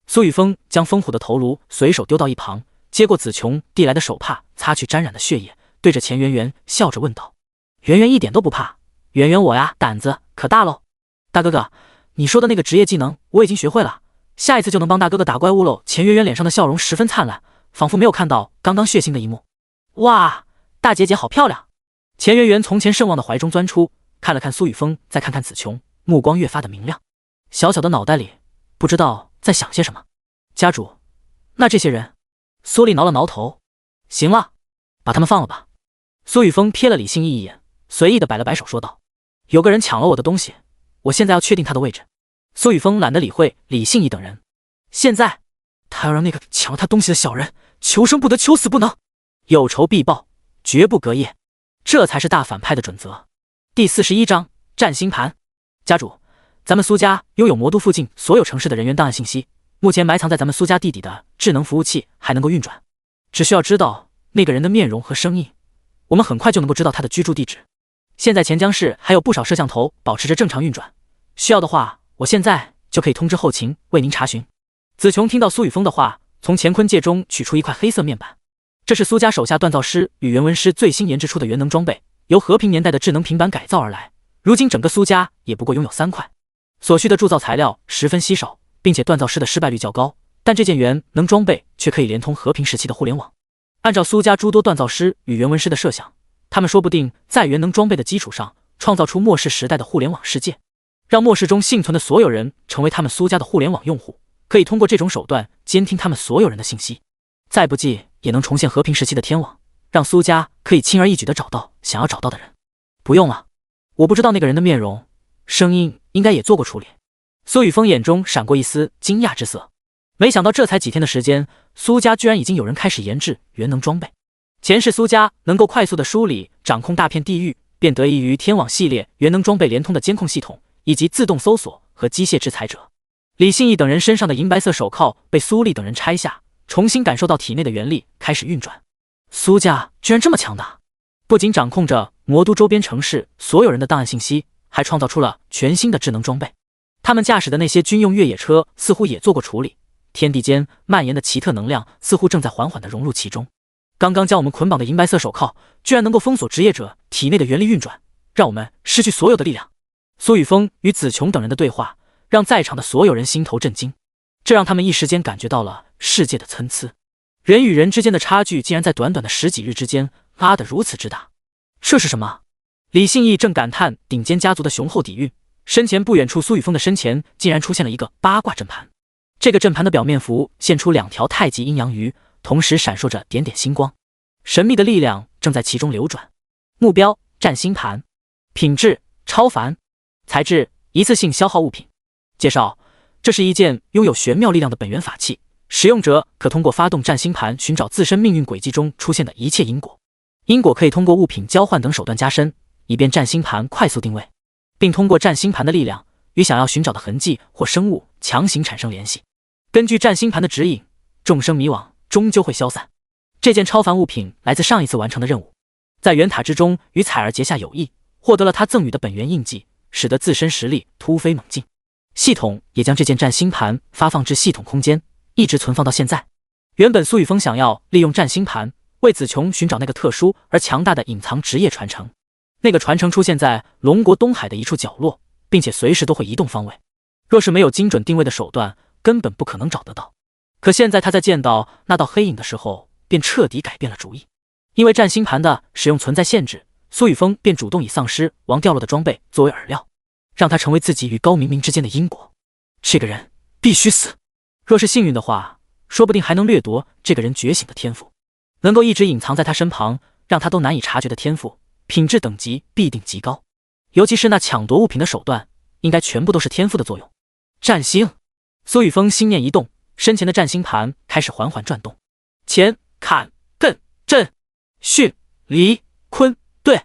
苏雨峰将风虎的头颅随手丢到一旁，接过子琼递来的手帕，擦去沾染的血液，对着钱圆圆笑着问道：“圆圆一点都不怕，圆圆我呀胆子可大喽。大哥哥，你说的那个职业技能我已经学会了，下一次就能帮大哥哥打怪物喽。”钱圆圆脸上的笑容十分灿烂，仿佛没有看到刚刚血腥的一幕。“哇，大姐姐好漂亮！”钱圆圆从钱盛望的怀中钻出，看了看苏雨峰，再看看子琼，目光越发的明亮。小小的脑袋里不知道在想些什么。“家主，那这些人？”苏丽挠了挠头。“行了，把他们放了吧。”苏雨峰瞥了李信义一眼，随意的摆了摆手说道：“有个人抢了我的东西，我现在要确定他的位置。”苏雨峰懒得理会李信义等人，现在他要让那个抢了他东西的小人求生不得，求死不能，有仇必报，绝不隔夜，这才是大反派的准则。第41章占星盘。家主，咱们苏家拥有魔都附近所有城市的人员档案信息，目前埋藏在咱们苏家地底的智能服务器还能够运转，只需要知道那个人的面容和声音，我们很快就能够知道他的居住地址。现在钱江市还有不少摄像头保持着正常运转，需要的话我现在就可以通知后勤为您查询。子琼听到苏雨峰的话，从乾坤戒中取出一块黑色面板，这是苏家手下锻造师与原文师最新研制出的元能装备，由和平年代的智能平板改造而来，如今整个苏家也不过拥有3块，所需的铸造材料十分稀少，并且锻造师的失败率较高，但这件元能装备却可以连通和平时期的互联网。按照苏家诸多锻造师与原文师的设想，他们说不定在元能装备的基础上创造出末世时代的互联网世界，让末世中幸存的所有人成为他们苏家的互联网用户，可以通过这种手段监听他们所有人的信息，再不济也能重现和平时期的天网，让苏家可以轻而易举地找到想要找到的人。不用了，我不知道那个人的面容，声音应该也做过处理。苏雨峰眼中闪过一丝惊讶之色，没想到这才几天的时间，苏家居然已经有人开始研制元能装备。前世苏家能够快速地梳理掌控大片地域，便得益于天网系列元能装备连通的监控系统，以及自动搜索和机械制裁者。李信义等人身上的银白色手铐被苏丽等人拆下，重新感受到体内的元力开始运转。苏家居然这么强大，不仅掌控着魔都周边城市所有人的档案信息，还创造出了全新的智能装备。他们驾驶的那些军用越野车似乎也做过处理，天地间蔓延的奇特能量似乎正在缓缓地融入其中。刚刚将我们捆绑的银白色手铐居然能够封锁职业者体内的元力运转，让我们失去所有的力量。苏雨峰与子琼等人的对话让在场的所有人心头震惊，这让他们一时间感觉到了世界的参差，人与人之间的差距竟然在短短的10几日之间拉得如此之大。这是什么？李信义正感叹顶尖家族的雄厚底蕴，身前不远处苏雨峰的身前竟然出现了一个八卦阵盘，这个阵盘的表面符现出2条太极阴阳鱼，同时闪烁着点点星光，神秘的力量正在其中流转。目标：占星盘，品质：超凡，材质：一次性消耗物品。介绍：这是一件拥有玄妙力量的本源法器，使用者可通过发动占星盘寻找自身命运轨迹中出现的一切因果，因果可以通过物品交换等手段加深，以便占星盘快速定位，并通过占星盘的力量与想要寻找的痕迹或生物强行产生联系。根据占星盘的指引，众生迷惘终究会消散。这件超凡物品来自上一次完成的任务，在元塔之中与彩儿结下友谊，获得了他赠予的本源印记，使得自身实力突飞猛进。系统也将这件占星盘发放至系统空间，一直存放到现在。原本苏雨峰想要利用占星盘为子琼寻找那个特殊而强大的隐藏职业传承，那个传承出现在龙国东海的一处角落，并且随时都会移动方位，若是没有精准定位的手段，根本不可能找得到。可现在他在见到那道黑影的时候，便彻底改变了主意。因为占星盘的使用存在限制，苏雨峰便主动以丧尸王掉落的装备作为饵料，让他成为自己与高明明之间的因果。这个人必须死，若是幸运的话，说不定还能掠夺这个人觉醒的天赋，能够一直隐藏在他身旁，让他都难以察觉的天赋，品质等级必定极高，尤其是那抢夺物品的手段，应该全部都是天赋的作用。占星，苏雨峰心念一动，身前的占星盘开始缓缓转动，乾、坎、艮、震、巽、离、坤、兑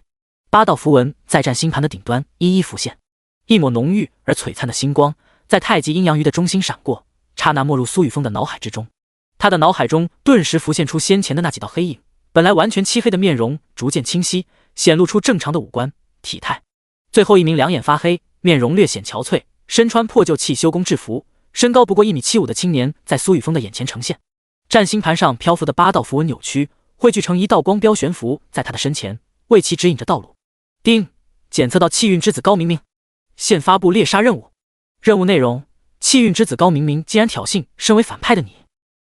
，8道符文在占星盘的顶端一一浮现，一抹浓郁而璀璨的星光在太极阴阳鱼的中心闪过，刹那没入苏雨峰的脑海之中。他的脑海中顿时浮现出先前的那几道黑影，本来完全漆黑的面容逐渐清晰，显露出正常的五官体态。最后一名两眼发黑，面容略显憔悴，身穿破旧汽修工制服，身高不过1.75米的青年在苏雨峰的眼前呈现。占星盘上漂浮的8道符文扭曲，汇聚成一道光标悬浮在他的身前，为其指引着道路。丁，检测到气运之子高明明，现发布猎杀任务。任务内容：气运之子高明明竟然挑衅身为反派的你，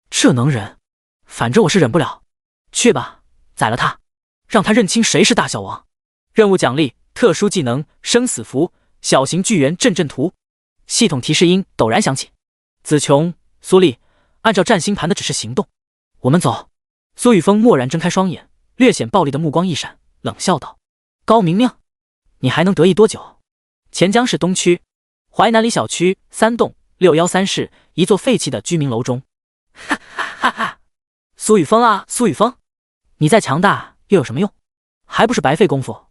这能忍？反正我是忍不了。去吧，宰了他，让他认清谁是大小王。任务奖励：特殊技能生死符，小型巨猿阵阵图。系统提示音陡然响起。子琼、苏丽，按照占星盘的指示行动。我们走。苏雨峰蓦然睁开双眼，略显暴力的目光一闪，冷笑道：高明明，你还能得意多久？钱江市东区淮南里小区3栋613室一座废弃的居民楼中。哈哈哈哈！苏雨峰啊，苏雨峰，你再强大又有什么用？还不是白费功夫。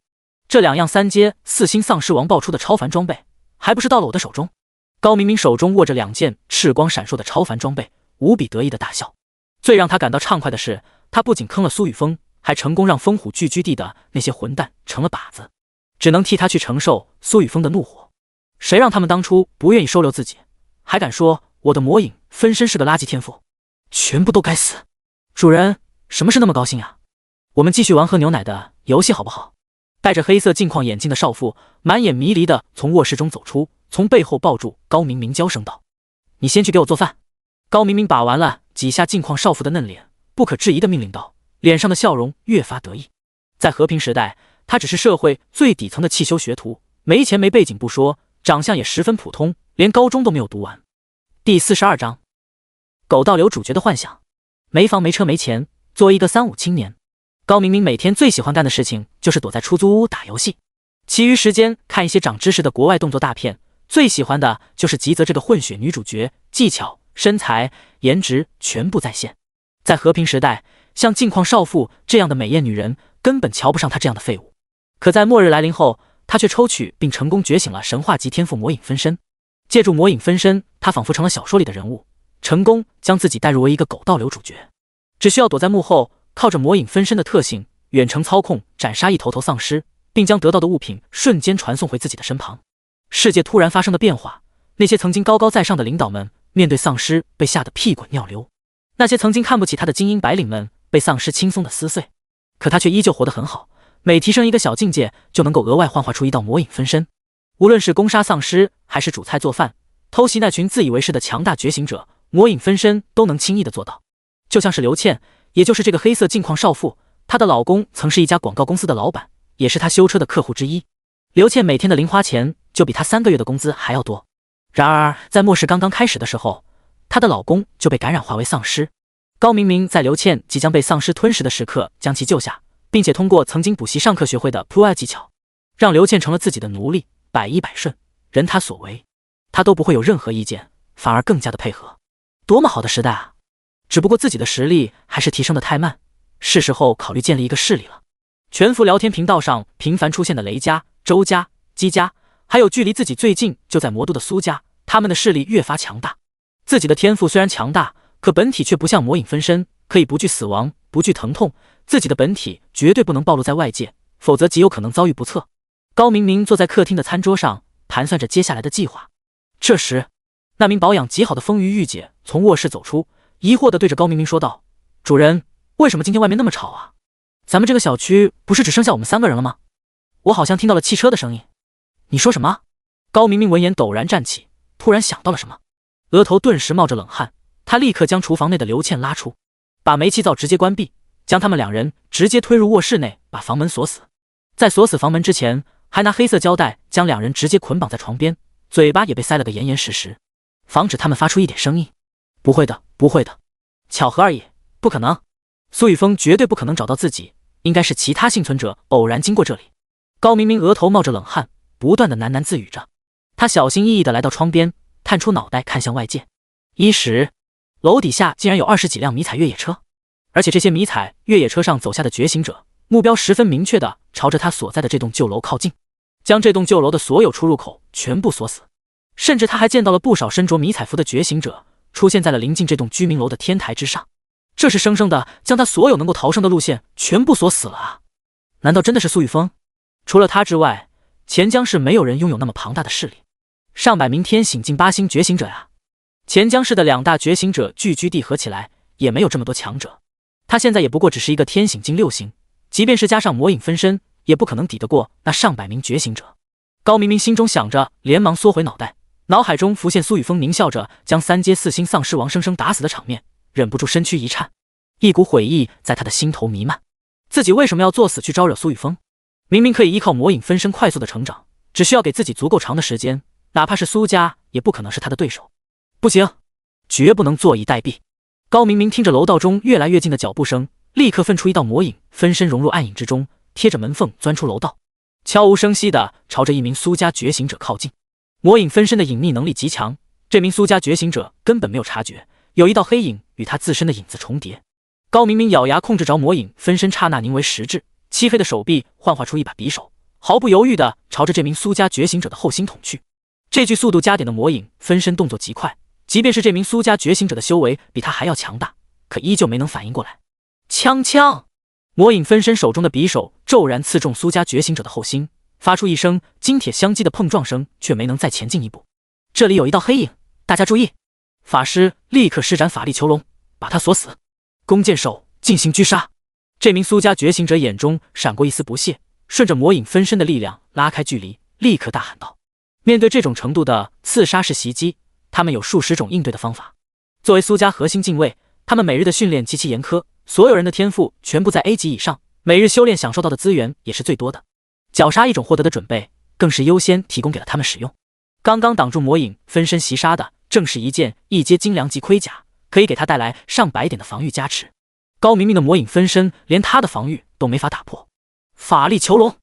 这2样3阶4星丧尸王爆出的超凡装备，还不是到了我的手中？高明明手中握着2件赤光闪烁的超凡装备，无比得意的大笑。最让他感到畅快的是，他不仅坑了苏雨峰，还成功让风虎聚居地的那些混蛋成了靶子，只能替他去承受苏雨峰的怒火。谁让他们当初不愿意收留自己，还敢说我的魔影分身是个垃圾天赋？全部都该死！主人，什么事那么高兴啊？我们继续玩喝牛奶的游戏好不好？戴着黑色镜框眼镜的少妇满眼迷离地从卧室中走出，从背后抱住高明明，娇声道：你先去给我做饭。高明明把玩了几下镜框少妇的嫩脸，不可置疑地命令道，脸上的笑容越发得意。在和平时代，他只是社会最底层的汽修学徒，没钱没背景不说，长相也十分普通，连高中都没有读完。第42章，狗道流主角的幻想。没房没车没钱，作为一个35青年，高明明每天最喜欢干的事情就是躲在出租屋打游戏，其余时间看一些长知识的国外动作大片，最喜欢的就是吉泽这个混血女主角，技巧、身材、颜值全部在线。在和平时代，像镜框少妇这样的美艳女人根本瞧不上她这样的废物。可在末日来临后，她却抽取并成功觉醒了神话级天赋魔影分身。借助魔影分身，她仿佛成了小说里的人物，成功将自己带入为一个狗道流主角。只需要躲在幕后，靠着魔影分身的特性，远程操控斩杀一头头丧尸，并将得到的物品瞬间传送回自己的身旁。世界突然发生的变化，那些曾经高高在上的领导们面对丧尸被吓得屁滚尿流，那些曾经看不起他的精英白领们被丧尸轻松的撕碎。可他却依旧活得很好，每提升一个小境界就能够额外幻化出一道魔影分身。无论是攻杀丧尸，还是煮菜做饭，偷袭那群自以为是的强大觉醒者，魔影分身都能轻易的做到。就像是刘倩，也就是这个黑色镜框少妇，她的老公曾是一家广告公司的老板，也是她修车的客户之一。刘倩每天的零花钱就比她3个月的工资还要多。然而在末世刚刚开始的时候，她的老公就被感染化为丧尸。高明明在刘倩即将被丧尸吞噬的时刻将其救下，并且通过曾经补习上课学会的 PUA 技巧，让刘倩成了自己的奴隶，百依百顺，任她所为，她都不会有任何意见，反而更加的配合。多么好的时代啊！只不过自己的实力还是提升的太慢，是时候考虑建立一个势力了。全服聊天频道上频繁出现的雷家、周家、姬家，还有距离自己最近就在魔都的苏家，他们的势力越发强大。自己的天赋虽然强大，可本体却不像魔影分身，可以不惧死亡，不惧疼痛，自己的本体绝对不能暴露在外界，否则极有可能遭遇不测。高明明坐在客厅的餐桌上，盘算着接下来的计划。这时，那名保养极好的风雨御姐从卧室走出，疑惑地对着高明明说道：主人，为什么今天外面那么吵啊？咱们这个小区不是只剩下我们3个人了吗？我好像听到了汽车的声音。你说什么？高明明闻言陡然站起，突然想到了什么，额头顿时冒着冷汗。他立刻将厨房内的刘倩拉出，把煤气灶直接关闭，将他们2人直接推入卧室内，把房门锁死。在锁死房门之前，还拿黑色胶带将2人直接捆绑在床边，嘴巴也被塞了个严严实实，防止他们发出一点声音。不会的，不会的，巧合而已，不可能。苏雨峰绝对不可能找到自己，应该是其他幸存者偶然经过这里。高明明额头冒着冷汗，不断的喃喃自语着。他小心翼翼地来到窗边，探出脑袋看向外界。一时，楼底下竟然有20几辆迷彩越野车，而且这些迷彩越野车上走下的觉醒者，目标十分明确地朝着他所在的这栋旧楼靠近，将这栋旧楼的所有出入口全部锁死。甚至他还见到了不少身着迷彩服的觉醒者，出现在了临近这栋居民楼的天台之上。这是生生的将他所有能够逃生的路线全部锁死了啊！难道真的是苏玉峰？除了他之外，钱江市没有人拥有那么庞大的势力。上百名天醒境8星觉醒者呀！钱江市的2大觉醒者聚居地合起来也没有这么多强者。他现在也不过只是一个天醒境6星，即便是加上魔影分身，也不可能抵得过那上百名觉醒者。高明明心中想着，连忙缩回脑袋，脑海中浮现苏雨峰狞笑着将3阶4星丧尸王生生打死的场面，忍不住身躯一颤，一股悔意在他的心头弥漫。自己为什么要作死去招惹苏雨峰？明明可以依靠魔影分身快速的成长，只需要给自己足够长的时间，哪怕是苏家也不可能是他的对手。不行，绝不能坐以待毙。高明明听着楼道中越来越近的脚步声，立刻分出一道魔影分身融入暗影之中，贴着门缝钻出楼道，悄无声息地朝着一名苏家觉醒者靠近。魔影分身的隐匿能力极强，这名苏家觉醒者根本没有察觉有一道黑影与他自身的影子重叠。高明明咬牙控制着魔影分身，刹那凝为实质，漆黑的手臂幻化出一把匕首，毫不犹豫地朝着这名苏家觉醒者的后心捅去。这具速度加点的魔影分身动作极快，即便是这名苏家觉醒者的修为比他还要强大，可依旧没能反应过来。锵锵！魔影分身手中的匕首骤然刺中苏家觉醒者的后心，发出一声金铁相击的碰撞声，却没能再前进一步。这里有一道黑影，大家注意！法师立刻施展法力囚笼，把他锁死。弓箭手进行狙杀。这名苏家觉醒者眼中闪过一丝不屑，顺着魔影分身的力量拉开距离，立刻大喊道：面对这种程度的刺杀式袭击，他们有数十种应对的方法。作为苏家核心禁卫，他们每日的训练极其严苛，所有人的天赋全部在 A 级以上，每日修炼享受到的资源也是最多的。绞杀一种获得的准备，更是优先提供给了他们使用。刚刚挡住魔影分身袭杀的，正是一件1阶精良级盔甲，可以给他带来上百点的防御加持。高明明的魔影分身连他的防御都没法打破。法力囚笼，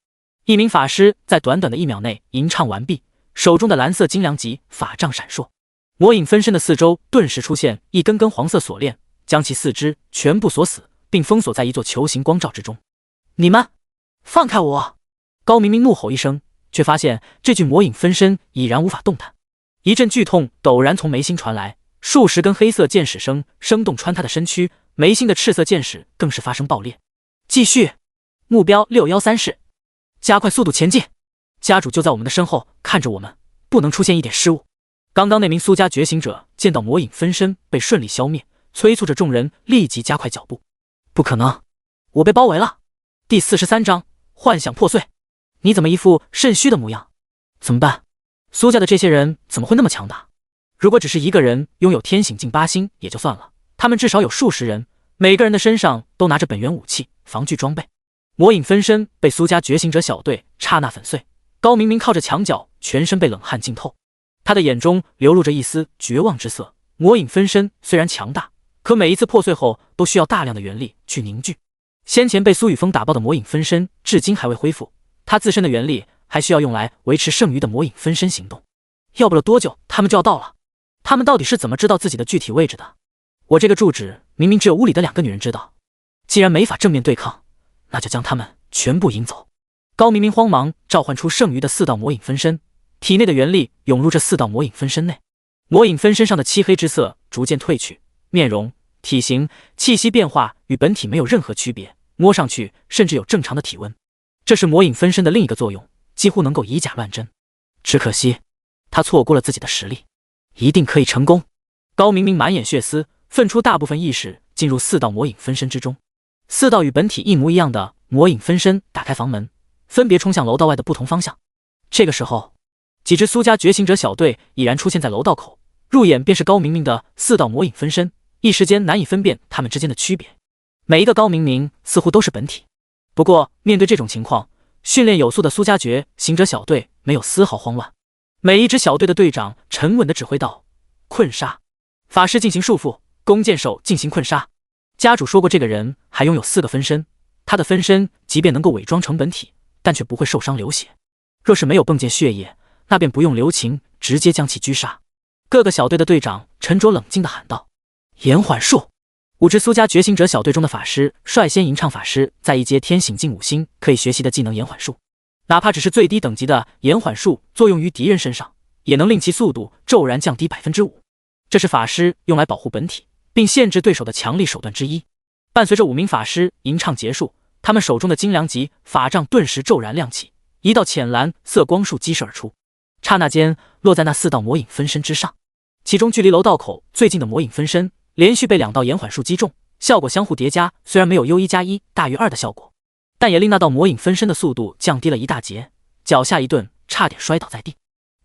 一名法师在短短的1秒内吟唱完毕，手中的蓝色精良级法杖闪烁，魔影分身的四周顿时出现一根根黄色锁链，将其四肢全部锁死，并封锁在一座球形光罩之中。你们放开我！高明明怒吼一声，却发现这具魔影分身已然无法动弹。一阵剧痛陡然从眉心传来，数十根黑色箭矢生动穿他的身躯，眉心的赤色箭矢更是发生爆裂。继续，目标613室，加快速度前进。家主就在我们的身后看着我们，不能出现一点失误。刚刚那名苏家觉醒者见到魔影分身被顺利消灭，催促着众人立即加快脚步。不可能，我被包围了。第43章幻想破碎。你怎么一副肾虚的模样？怎么办？苏家的这些人怎么会那么强大？如果只是一个人拥有天醒境8星也就算了，他们至少有数十人，每个人的身上都拿着本源武器、防具装备。魔影分身被苏家觉醒者小队刹那粉碎，高明明靠着墙角，全身被冷汗浸透，他的眼中流露着一丝绝望之色。魔影分身虽然强大，可每一次破碎后都需要大量的元力去凝聚。先前被苏雨峰打爆的魔影分身至今还未恢复，他自身的元力还需要用来维持剩余的魔影分身行动。要不了多久他们就要到了。他们到底是怎么知道自己的具体位置的？我这个住址明明只有屋里的2个女人知道，既然没法正面对抗，那就将他们全部引走。高明明慌忙召唤出剩余的4道魔影分身，体内的元力涌入这4道魔影分身内。魔影分身上的漆黑之色逐渐褪去，面容、体型、气息变化与本体没有任何区别，摸上去甚至有正常的体温。这是魔影分身的另一个作用，几乎能够以假乱真。只可惜他错过了自己的实力，一定可以成功。高明明满眼血丝，分出大部分意识进入4道魔影分身之中。4道与本体一模一样的魔影分身打开房门，分别冲向楼道外的不同方向。这个时候，几支苏家觉醒者小队已然出现在楼道口，入眼便是高明明的4道魔影分身，一时间难以分辨他们之间的区别。每一个高明明似乎都是本体。不过面对这种情况，训练有素的苏家觉醒者小队没有丝毫慌乱。每一支小队的队长沉稳地指挥道：困杀，法师进行束缚，弓箭手进行困杀。家主说过这个人还拥有4个分身，他的分身即便能够伪装成本体，但却不会受伤流血。若是没有迸溅血液，那便不用留情，直接将其狙杀。各个小队的队长沉着冷静地喊道：延缓术。5支苏家觉醒者小队中的法师率先吟唱法师在1阶天醒境5星可以学习的技能延缓术，哪怕只是最低等级的延缓术作用于敌人身上，也能令其速度骤然降低5%。这是法师用来保护本体并限制对手的强力手段之一。伴随着5名法师吟唱结束，他们手中的精良级法杖顿时骤然亮起，一道浅蓝色光束激射而出，刹那间落在那4道魔影分身之上。其中距离楼道口最近的魔影分身连续被2道延缓术击中，效果相互叠加，虽然没有 U1+1 大于2的效果，但也令那道魔影分身的速度降低了一大截，脚下一顿，差点摔倒在地。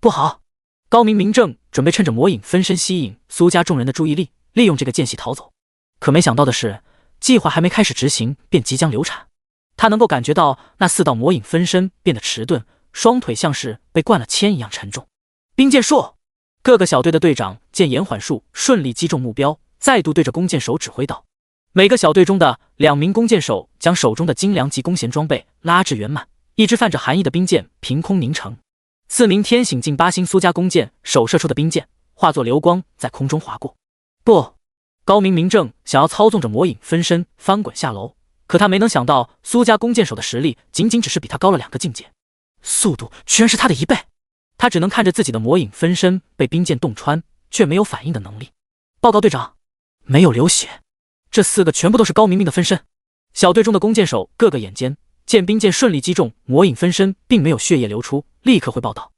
不好！高明明正准备趁着魔影分身吸引苏家众人的注意力，利用这个间隙逃走。可没想到的是，计划还没开始执行，便即将流产。他能够感觉到那4道魔影分身变得迟钝，双腿像是被灌了铅一样沉重。冰剑术！各个小队的队长见延缓术顺利击中目标，再度对着弓箭手指挥道。每个小队中的2名弓箭手将手中的精良级弓弦装备拉至圆满，一支泛着寒意的冰箭凭空凝成。4名天醒镜8星苏家弓箭手射出的冰箭化作流光在空中划过。不！高明明正想要操纵着魔影分身翻滚下楼，可他没能想到苏家弓箭手的实力仅仅只是比他高了2个境界，速度居然是他的1倍。他只能看着自己的魔影分身被冰箭洞穿，却没有反应的能力。报告队长，没有流血，这4个全部都是高明明的分身。小队中的弓箭手个个眼尖，见冰箭顺利击中魔影分身，并没有血液流出，立刻汇报道：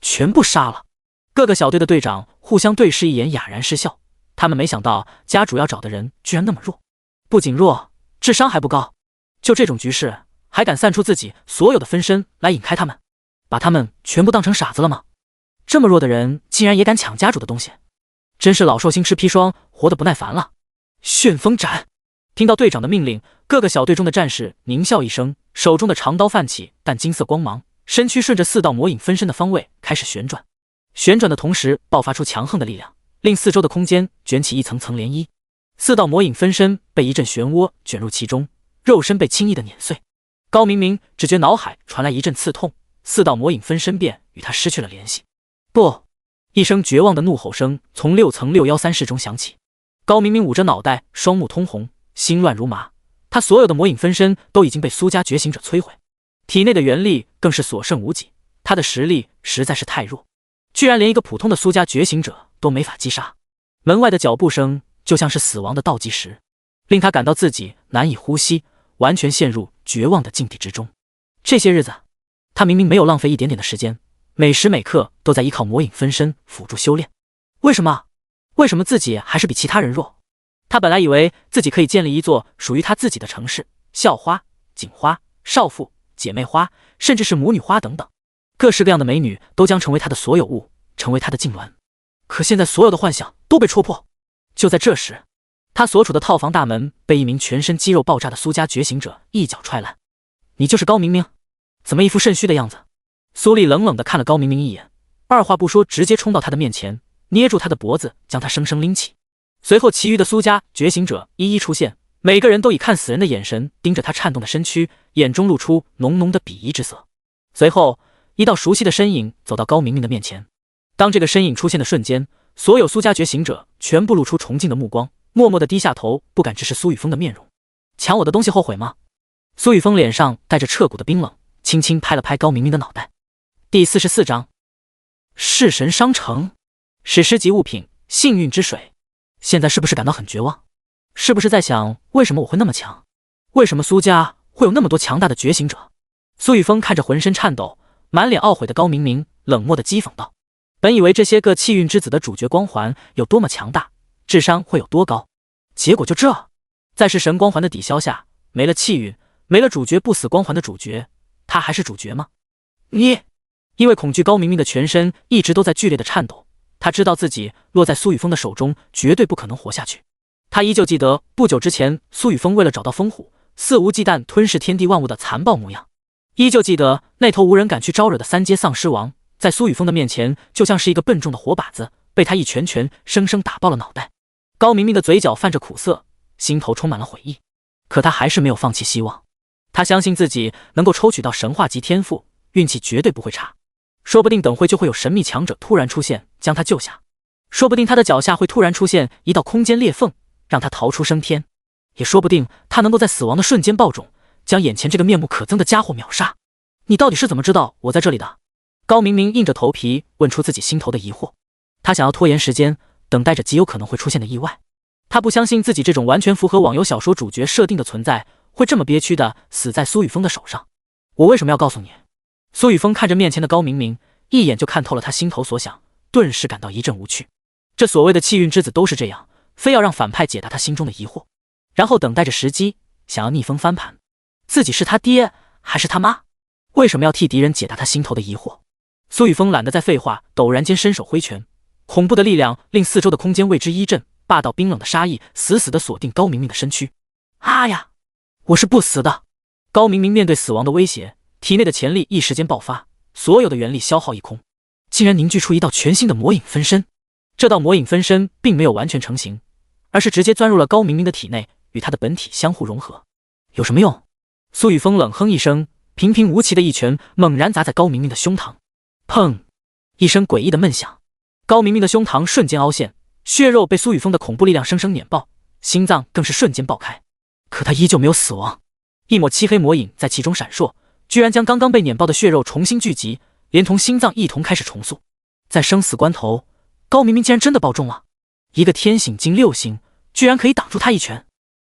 全部杀了。各个小队的队长互相对视一眼，哑然失笑。他们没想到家主要找的人居然那么弱，不仅弱，智商还不高。就这种局势，还敢散出自己所有的分身来引开他们，把他们全部当成傻子了吗？这么弱的人竟然也敢抢家主的东西，真是老寿星吃砒霜，活得不耐烦了。旋风斩！听到队长的命令，各个小队中的战士狞笑一声，手中的长刀泛起淡金色光芒，身躯顺着4道魔影分身的方位开始旋转。旋转的同时爆发出强横的力量，令4周的空间卷起一层层涟漪。4道魔影分身被一阵漩涡卷入其中，肉身被轻易的碾碎。高明明只觉脑海传来一阵刺痛，4道魔影分身便与他失去了联系。不！一声绝望的怒吼声从6层613室中响起。高明明捂着脑袋，双目通红，心乱如麻。他所有的魔影分身都已经被苏家觉醒者摧毁，体内的元力更是所剩无几。他的实力实在是太弱，居然连一个普通的苏家觉醒者都没法击杀。门外的脚步声就像是死亡的倒计时，令他感到自己难以呼吸，完全陷入绝望的境地之中。这些日子，他明明没有浪费一点点的时间，每时每刻都在依靠魔影分身辅助修炼。为什么？为什么自己还是比其他人弱？他本来以为自己可以建立一座属于他自己的城市，校花、警花、少妇、姐妹花，甚至是母女花等等，各式各样的美女都将成为他的所有物，成为他的痉挛。可现在所有的幻想都被戳破。就在这时，他所处的套房大门被一名全身肌肉爆炸的苏家觉醒者一脚踹烂。你就是高明明？怎么一副肾虚的样子？苏丽冷冷地看了高明明一眼，二话不说直接冲到他的面前，捏住他的脖子，将他生生拎起。随后其余的苏家觉醒者一一出现，每个人都以看死人的眼神盯着他颤动的身躯，眼中露出浓浓的鄙夷之色。随后一道熟悉的身影走到高明明的面前。当这个身影出现的瞬间，所有苏家觉醒者全部露出崇敬的目光，默默地低下头，不敢直视苏雨峰的面容。抢我的东西后悔吗？苏雨峰脸上带着彻骨的冰冷，轻轻拍了拍高明明的脑袋。第44章弑神商城，史诗级物品幸运之水。现在是不是感到很绝望？是不是在想为什么我会那么强？为什么苏家会有那么多强大的觉醒者？苏雨峰看着浑身颤抖、满脸懊悔的高明明，冷漠地讥讽道。本以为这些个气运之子的主角光环有多么强大，智商会有多高，结果就这，在弑神光环的抵消下，没了气运，没了主角不死光环的主角，他还是主角吗？因为恐惧，高明明的全身一直都在剧烈的颤抖。他知道自己落在苏雨峰的手中绝对不可能活下去。他依旧记得不久之前苏雨峰为了找到风虎，肆无忌惮吞噬天地万物的残暴模样，依旧记得那头无人敢去招惹的3阶丧尸王，在苏雨峰的面前就像是一个笨重的活靶子，被他一拳拳生生打爆了脑袋。高明明的嘴角泛着苦涩，心头充满了悔意，可他还是没有放弃希望。他相信自己能够抽取到神话级天赋，运气绝对不会差。说不定等会就会有神秘强者突然出现，将他救下。说不定他的脚下会突然出现一道空间裂缝，让他逃出升天。也说不定他能够在死亡的瞬间爆种，将眼前这个面目可憎的家伙秒杀。你到底是怎么知道我在这里的？高明明硬着头皮问出自己心头的疑惑。他想要拖延时间，等待着极有可能会出现的意外。他不相信自己这种完全符合网游小说主角设定的存在会这么憋屈的死在苏雨峰的手上。我为什么要告诉你？苏雨峰看着面前的高明明，一眼就看透了他心头所想，顿时感到一阵无趣。这所谓的气运之子都是这样，非要让反派解答他心中的疑惑，然后等待着时机，想要逆风翻盘。自己是他爹还是他妈？为什么要替敌人解答他心头的疑惑？苏雨峰懒得再废话，陡然间伸手挥拳，恐怖的力量令四周的空间为之一震，霸道冰冷的杀意死死地锁定高明明的身躯。啊呀，我是不死的！高明明面对死亡的威胁，体内的潜力一时间爆发，所有的元力消耗一空，竟然凝聚出一道全新的魔影分身。这道魔影分身并没有完全成型，而是直接钻入了高明明的体内，与他的本体相互融合。有什么用？苏雨峰冷哼一声，平平无奇的一拳猛然砸在高明明的胸膛。砰！一声诡异的闷响，高明明的胸膛瞬间凹陷，血肉被苏雨峰的恐怖力量生生碾爆，心脏更是瞬间爆开。可他依旧没有死亡，一抹漆黑魔影在其中闪烁，居然将刚刚被碾爆的血肉重新聚集，连同心脏一同开始重塑。在生死关头，高明明竟然真的爆中了，一个天醒境6星居然可以挡住他一拳。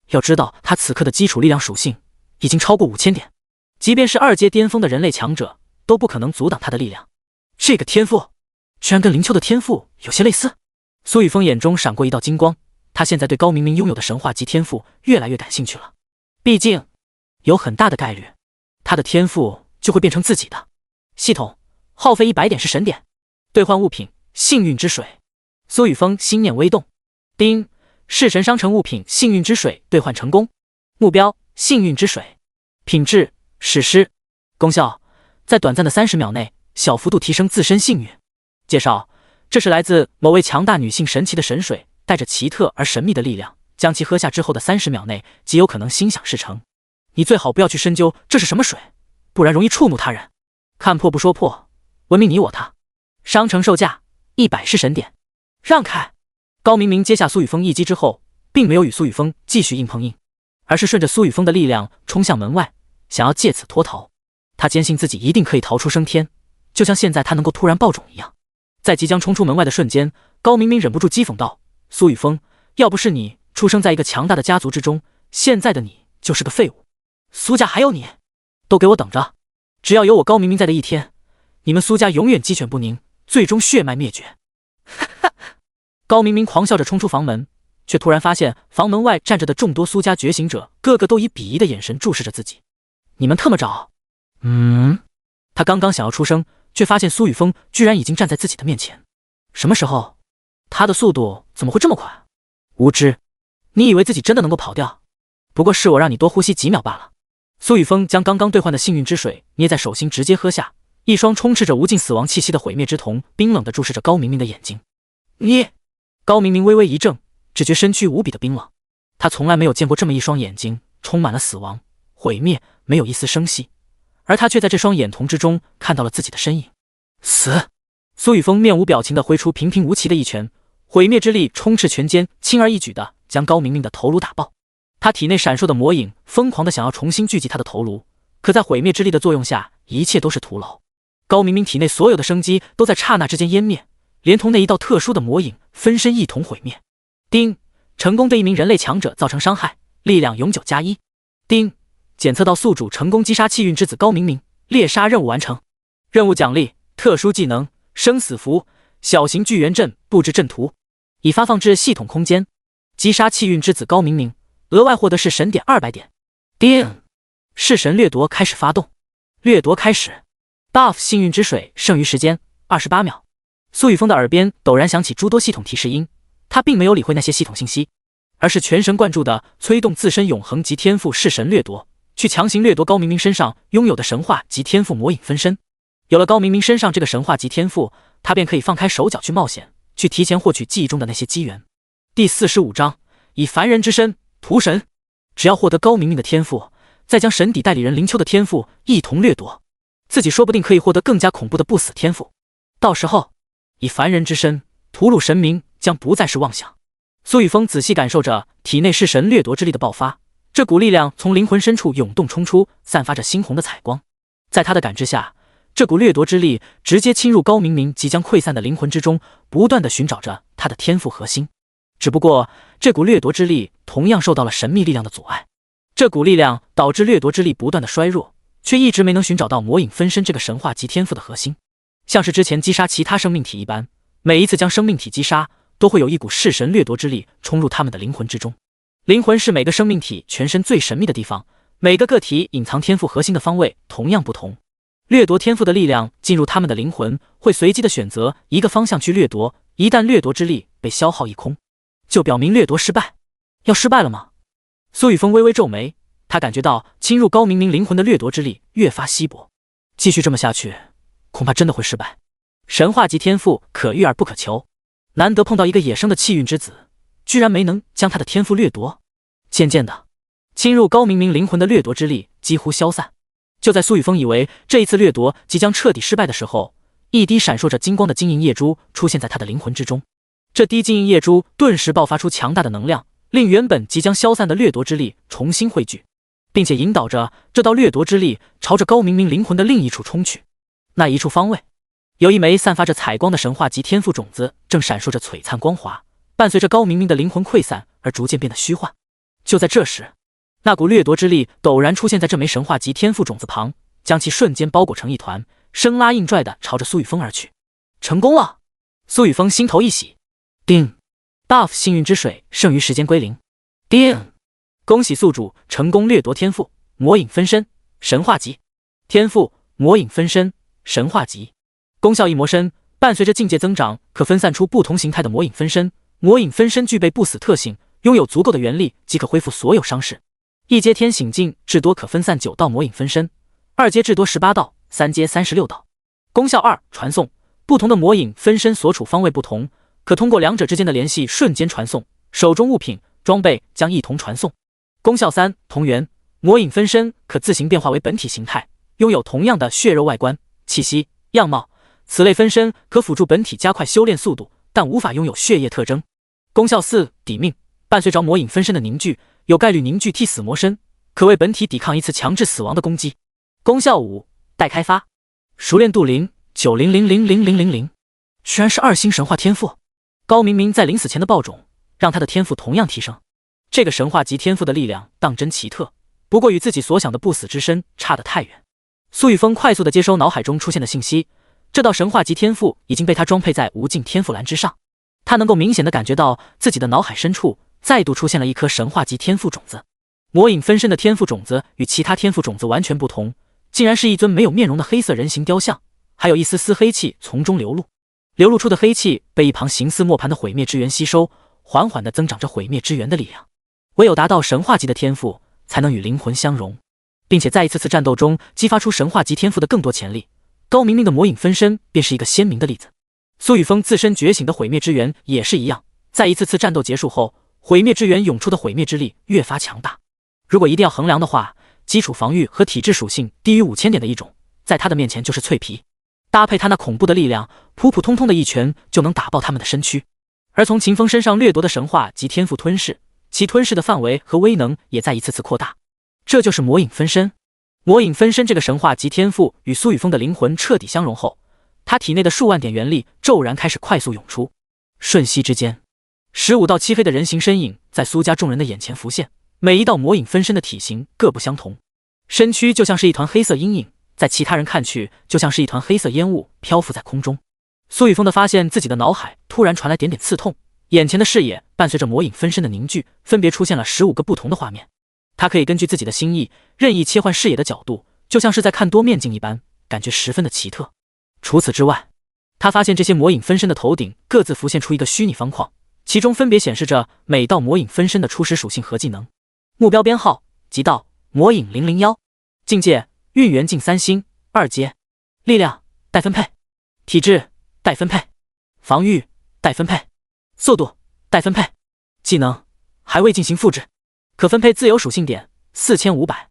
要知道他此刻的基础力量属性已经超过5000点，即便是2阶巅峰的人类强者都不可能阻挡他的力量。这个天赋居然跟林秋的天赋有些类似。苏雨峰眼中闪过一道金光，他现在对高明明拥有的神话级天赋越来越感兴趣了。毕竟有很大的概率他的天赋就会变成自己的。系统耗费100点是神点，兑换物品幸运之水。苏雨峰心念微动，叮，弑神商城物品幸运之水兑换成功，目标幸运之水，品质史诗，功效在短暂的30秒内小幅度提升自身幸运。介绍：这是来自某位强大女性神奇的神水，带着奇特而神秘的力量，将其喝下之后的30秒内极有可能心想事成。你最好不要去深究这是什么水，不然容易触怒他人。看破不说破，文明你我他。商城售价100是神点。让开！高明明接下苏雨峰一击之后，并没有与苏雨峰继续硬碰硬，而是顺着苏雨峰的力量冲向门外，想要借此脱逃。他坚信自己一定可以逃出升天，就像现在他能够突然爆种一样。在即将冲出门外的瞬间，高明明忍不住讥讽道：苏雨峰，要不是你出生在一个强大的家族之中，现在的你就是个废物。苏家还有你，都给我等着！只要有我高明明在的一天，你们苏家永远鸡犬不宁，最终血脉灭绝。高明明狂笑着冲出房门，却突然发现房门外站着的众多苏家觉醒者，个个都以鄙夷的眼神注视着自己。你们特么着？他刚刚想要出声，却发现苏雨峰居然已经站在自己的面前。什么时候？他的速度怎么会这么快？无知！你以为自己真的能够跑掉？不过是我让你多呼吸几秒罢了。苏雨峰将刚刚兑换的幸运之水捏在手心，直接喝下，一双充斥着无尽死亡气息的毁灭之瞳冰冷地注视着高明明的眼睛。你！高明明微微一怔，只觉身躯无比的冰冷。他从来没有见过这么一双眼睛，充满了死亡、毁灭，没有一丝生息，而他却在这双眼瞳之中看到了自己的身影。死！苏雨峰面无表情地挥出平平无奇的一拳，毁灭之力充斥拳间，轻而易举地将高明明的头颅打爆。他体内闪烁的魔影疯狂地想要重新聚集他的头颅，可在毁灭之力的作用下，一切都是徒劳。高明明体内所有的生机都在刹那之间湮灭，连同那一道特殊的魔影分身一同毁灭。丁，成功对一名人类强者造成伤害，力量永久加1。丁，检测到宿主成功击杀气运之子高明明，猎杀任务完成。任务奖励：特殊技能生死符，小型巨猿阵布置阵图，已发放至系统空间。击杀气运之子高明明，额外获得是神点200点。丁，弑神掠夺开始发动，掠夺开始。buff 幸运之水剩余时间28秒。苏雨峰的耳边陡然响起诸多系统提示音，他并没有理会那些系统信息，而是全神贯注地催动自身永恒级天赋弑神掠夺，去强行掠夺高明明身上拥有的神话级天赋魔影分身。有了高明明身上这个神话级天赋，他便可以放开手脚去冒险，去提前获取记忆中的那些机缘。第45章，以凡人之身屠神。只要获得高明明的天赋，再将神邸代理人林秋的天赋一同掠夺，自己说不定可以获得更加恐怖的不死天赋。到时候以凡人之身屠戮神明将不再是妄想。苏雨峰仔细感受着体内弑神掠夺之力的爆发，这股力量从灵魂深处涌动冲出，散发着猩红的彩光。在他的感知下，这股掠夺之力直接侵入高明明即将溃散的灵魂之中，不断地寻找着他的天赋核心。只不过，这股掠夺之力同样受到了神秘力量的阻碍，这股力量导致掠夺之力不断的衰弱，却一直没能寻找到魔影分身这个神话级天赋的核心。像是之前击杀其他生命体一般，每一次将生命体击杀，都会有一股弑神掠夺之力冲入他们的灵魂之中。灵魂是每个生命体全身最神秘的地方，每个个体隐藏天赋核心的方位同样不同。掠夺天赋的力量进入他们的灵魂，会随机的选择一个方向去掠夺，一旦掠夺之力被消耗一空，就表明掠夺失败。要失败了吗？苏雨峰微微皱眉，他感觉到侵入高明明灵魂的掠夺之力越发稀薄，继续这么下去，恐怕真的会失败。神话级天赋可遇而不可求，难得碰到一个野生的气运之子，居然没能将他的天赋掠夺。渐渐的，侵入高明明灵魂的掠夺之力几乎消散。就在苏雨峰以为这一次掠夺即将彻底失败的时候，一滴闪烁着金光的晶莹液珠出现在他的灵魂之中。这滴晶莹液珠顿时爆发出强大的能量，令原本即将消散的掠夺之力重新汇聚，并且引导着这道掠夺之力朝着高明明灵魂的另一处冲去。那一处方位，有一枚散发着彩光的神话级天赋种子正闪烁着璀璨光华，伴随着高明明的灵魂溃散而逐渐变得虚幻。就在这时，那股掠夺之力陡然出现在这枚神话级天赋种子旁，将其瞬间包裹成一团，生拉硬拽地朝着苏雨峰而去。成功了！苏雨峰心头一喜。叮 ，buff 幸运之水剩余时间归零。叮，恭喜宿主成功掠夺天赋魔影分身神话级。天赋魔影分身神话级，功效一魔身，伴随着境界增长，可分散出不同形态的魔影分身。魔影分身具备不死特性，拥有足够的元力即可恢复所有伤势。一阶天醒境至多可分散9道魔影分身，二阶至多18道，3阶36道。功效2传送，不同的魔影分身所处方位不同，可通过两者之间的联系瞬间传送，手中物品、装备将一同传送。功效3同源，魔影分身可自行变化为本体形态，拥有同样的血肉外观、气息、样貌。此类分身可辅助本体加快修炼速度，但无法拥有血液特征。功效4抵命，伴随着魔影分身的凝聚，有概率凝聚替死魔身，可为本体抵抗一次强制死亡的攻击。功效5待开发，熟练度0 900000000，居然是2星神话天赋。高明明在临死前的爆种，让他的天赋同样提升。这个神话级天赋的力量当真奇特，不过与自己所想的不死之身差得太远。苏雨峰快速地接收脑海中出现的信息，这道神话级天赋已经被他装配在无尽天赋栏之上。他能够明显地感觉到自己的脑海深处再度出现了一颗神话级天赋种子。魔影分身的天赋种子与其他天赋种子完全不同，竟然是一尊没有面容的黑色人形雕像，还有一丝丝黑气从中流露。流露出的黑气被一旁形似磨盘的毁灭之源吸收，缓缓地增长着毁灭之源的力量。唯有达到神话级的天赋，才能与灵魂相融，并且在一次次战斗中激发出神话级天赋的更多潜力。高明明的魔影分身便是一个鲜明的例子。苏雨峰自身觉醒的毁灭之源也是一样，在一次次战斗结束后，毁灭之源涌出的毁灭之力越发强大。如果一定要衡量的话，基础防御和体质属性低于5000点的一种，在他的面前就是脆皮。搭配他那恐怖的力量，普普通通的一拳就能打爆他们的身躯。而从秦风身上掠夺的神话及天赋吞噬，其吞噬的范围和威能也在一次次扩大。这就是魔影分身。魔影分身这个神话及天赋与苏雨峰的灵魂彻底相融后，他体内的数万点元力骤然开始快速涌出。瞬息之间，15道漆黑的人形身影在苏家众人的眼前浮现，每一道魔影分身的体型各不相同，身躯就像是一团黑色阴影，在其他人看去就像是一团黑色烟雾漂浮在空中。苏雨峰的发现自己的脑海突然传来点点刺痛，眼前的视野伴随着魔影分身的凝聚，分别出现了15个不同的画面。他可以根据自己的心意任意切换视野的角度，就像是在看多面镜一般，感觉十分的奇特。除此之外，他发现这些魔影分身的头顶各自浮现出一个虚拟方框，其中分别显示着每道魔影分身的初始属性和技能。目标编号即到魔影001，境界运元境3星2阶，力量待分配，体质待分配，防御待分配，速度待分配，技能还未进行复制，可分配自由属性点4500。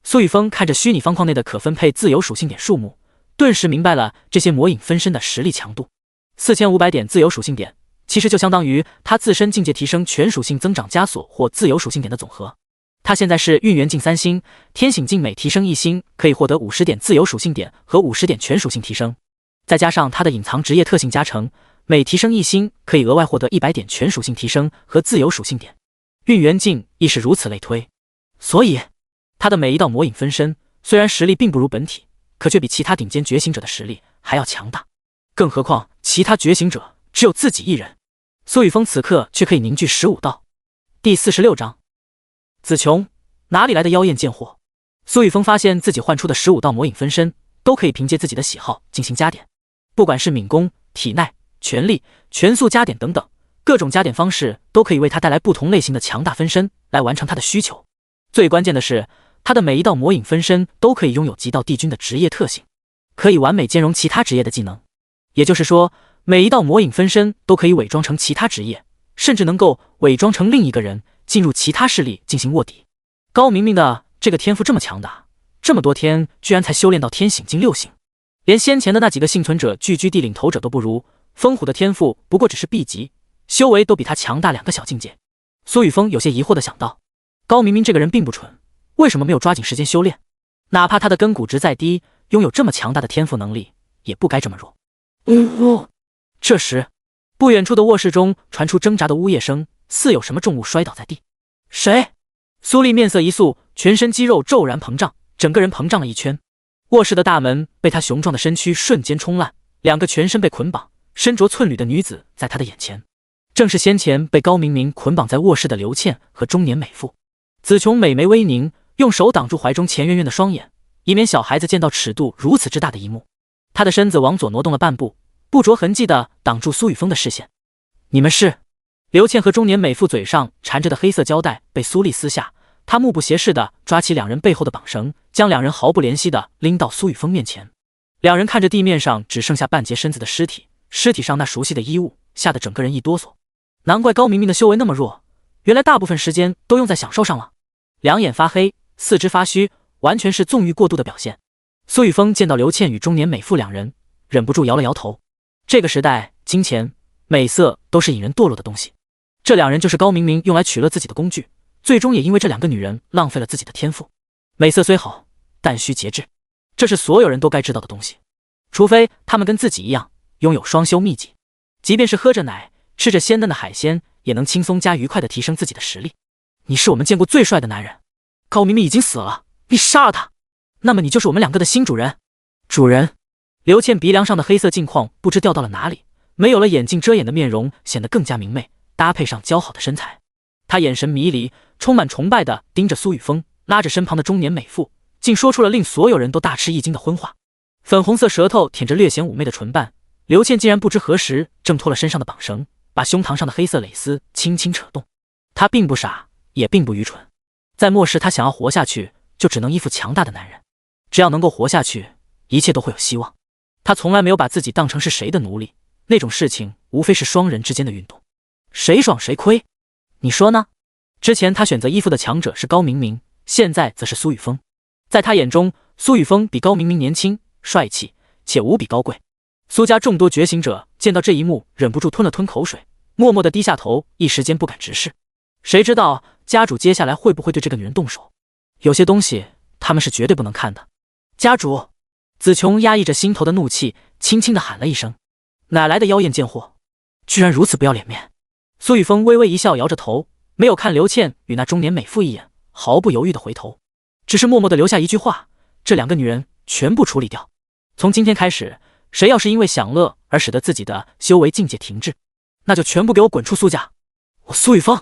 苏雨峰看着虚拟方框内的可分配自由属性点数目，顿时明白了这些魔影分身的实力强度。4500点自由属性点其实就相当于他自身境界提升全属性增长枷锁或自由属性点的总和。他现在是运元镜3星，天醒镜每提升1星可以获得50点自由属性点和50点全属性提升，再加上他的隐藏职业特性加成，每提升1星可以额外获得100点全属性提升和自由属性点。运元镜亦是如此类推，所以他的每一道魔影分身虽然实力并不如本体，可却比其他顶尖觉醒者的实力还要强大。更何况其他觉醒者只有自己一人，苏雨峰此刻却可以凝聚15道。第46章，子琼哪里来的妖艳贱货？苏雨峰发现自己换出的15道魔影分身都可以凭借自己的喜好进行加点，不管是敏攻、体耐、全力、全速加点等等，各种加点方式都可以为他带来不同类型的强大分身来完成他的需求。最关键的是，他的每一道魔影分身都可以拥有极道帝君的职业特性，可以完美兼容其他职业的技能。也就是说，每一道魔影分身都可以伪装成其他职业，甚至能够伪装成另一个人，进入其他势力进行卧底。高明明的这个天赋这么强大，这么多天居然才修炼到天醒境6星，连先前的那几个幸存者聚居地领头者都不如。风虎的天赋不过只是 B 级，修为都比他强大2个小境界。苏雨峰有些疑惑地想到，高明明这个人并不蠢，为什么没有抓紧时间修炼？哪怕他的根骨值再低，拥有这么强大的天赋能力，也不该这么弱。这时，不远处的卧室中传出挣扎的呜咽声，似有什么重物摔倒在地。谁？苏丽面色一肃，全身肌肉骤然膨胀，整个人膨胀了一圈。卧室的大门被他雄壮的身躯瞬间冲烂，2个全身被捆绑、身着寸缕的女子在他的眼前，正是先前被高明明捆绑在卧室的刘倩和中年美妇。子琼美眉微凝，用手挡住怀中钱圆圆的双眼，以免小孩子见到尺度如此之大的一幕。他的身子往左挪动了半步，不着痕迹地挡住苏雨峰的视线。你们是？刘倩和中年美妇嘴上缠着的黑色胶带被苏丽撕下，她目不斜视地抓起2人背后的绑绳，将2人毫不怜惜地拎到苏雨峰面前。2人看着地面上只剩下半截身子的尸体，尸体上那熟悉的衣物，吓得整个人一哆嗦。难怪高明明的修为那么弱，原来大部分时间都用在享受上了。2眼发黑，四肢发虚，完全是纵欲过度的表现。苏雨峰见到刘倩与中年美妇2人，忍不住摇了摇头。这个时代，金钱、美色都是引人堕落的东西。这2人就是高明明用来取乐自己的工具，最终也因为这2个女人浪费了自己的天赋。美色虽好，但需节制，这是所有人都该知道的东西。除非他们跟自己一样拥有双修秘籍，即便是喝着奶、吃着鲜嫩的海鲜，也能轻松加愉快地提升自己的实力。你是我们见过最帅的男人，高明明已经死了，你杀了他，那么你就是我们2个的新主人。主人。刘倩鼻梁上的黑色镜框不知掉到了哪里，没有了眼镜遮掩的面容显得更加明媚，搭配上姣好的身材。她眼神迷离，充满崇拜地盯着苏雨峰，拉着身旁的中年美妇，竟说出了令所有人都大吃一惊的荤话。粉红色舌头舔着略显妩媚的唇瓣，刘倩竟然不知何时挣脱了身上的绑绳，把胸膛上的黑色蕾丝轻轻扯动。她并不傻，也并不愚蠢，在末世她想要活下去，就只能依附强大的男人。只要能够活下去，一切都会有希望。他从来没有把自己当成是谁的奴隶，那种事情无非是双人之间的运动，谁爽谁亏。你说呢？之前他选择依附的强者是高明明，现在则是苏雨峰。在他眼中，苏雨峰比高明明年轻、帅气且无比高贵。苏家众多觉醒者见到这一幕，忍不住吞了吞口水，默默地低下头，一时间不敢直视。谁知道家主接下来会不会对这个女人动手？有些东西他们是绝对不能看的。家主。子琼压抑着心头的怒气，轻轻地喊了一声：“哪来的妖艳贱货，居然如此不要脸面！”苏雨峰微微一笑，摇着头，没有看刘倩与那中年美妇一眼，毫不犹豫地回头，只是默默地留下一句话：“这2个女人全部处理掉。从今天开始，谁要是因为享乐而使得自己的修为境界停滞，那就全部给我滚出苏家！我苏雨峰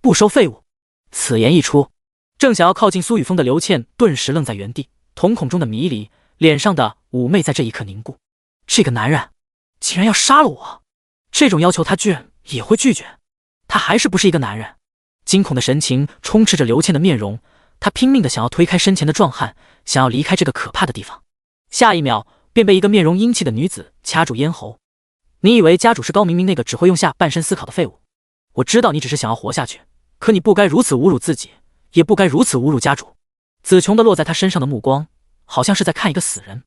不收废物！”此言一出，正想要靠近苏雨峰的刘倩顿时愣在原地，瞳孔中的迷离，脸上的妩媚在这一刻凝固。这个男人竟然要杀了我，这种要求他居然也会拒绝，他还是不是一个男人？惊恐的神情充斥着刘倩的面容，他拼命的想要推开身前的壮汉，想要离开这个可怕的地方。下一秒便被一个面容英气的女子掐住咽喉。你以为家主是高明明那个只会用下半身思考的废物？我知道你只是想要活下去，可你不该如此侮辱自己，也不该如此侮辱家主。子琼的落在他身上的目光好像是在看一个死人。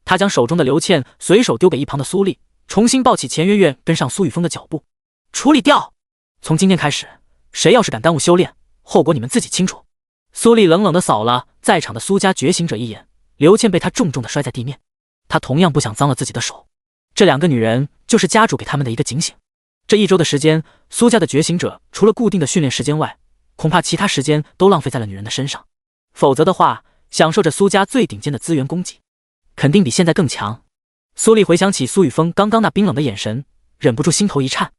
他将手中的刘倩随手丢给一旁的苏丽，重新抱起钱月月，跟上苏雨峰的脚步。处理掉！从今天开始，谁要是敢耽误修炼，后果你们自己清楚。苏丽冷冷地扫了在场的苏家觉醒者一眼，刘倩被他重重地摔在地面。他同样不想脏了自己的手。这两个女人就是家主给他们的一个警醒。这1周的时间，苏家的觉醒者除了固定的训练时间外，恐怕其他时间都浪费在了女人的身上。否则的话，享受着苏家最顶尖的资源供给，肯定比现在更强。苏丽回想起苏雨峰刚刚那冰冷的眼神，忍不住心头一颤。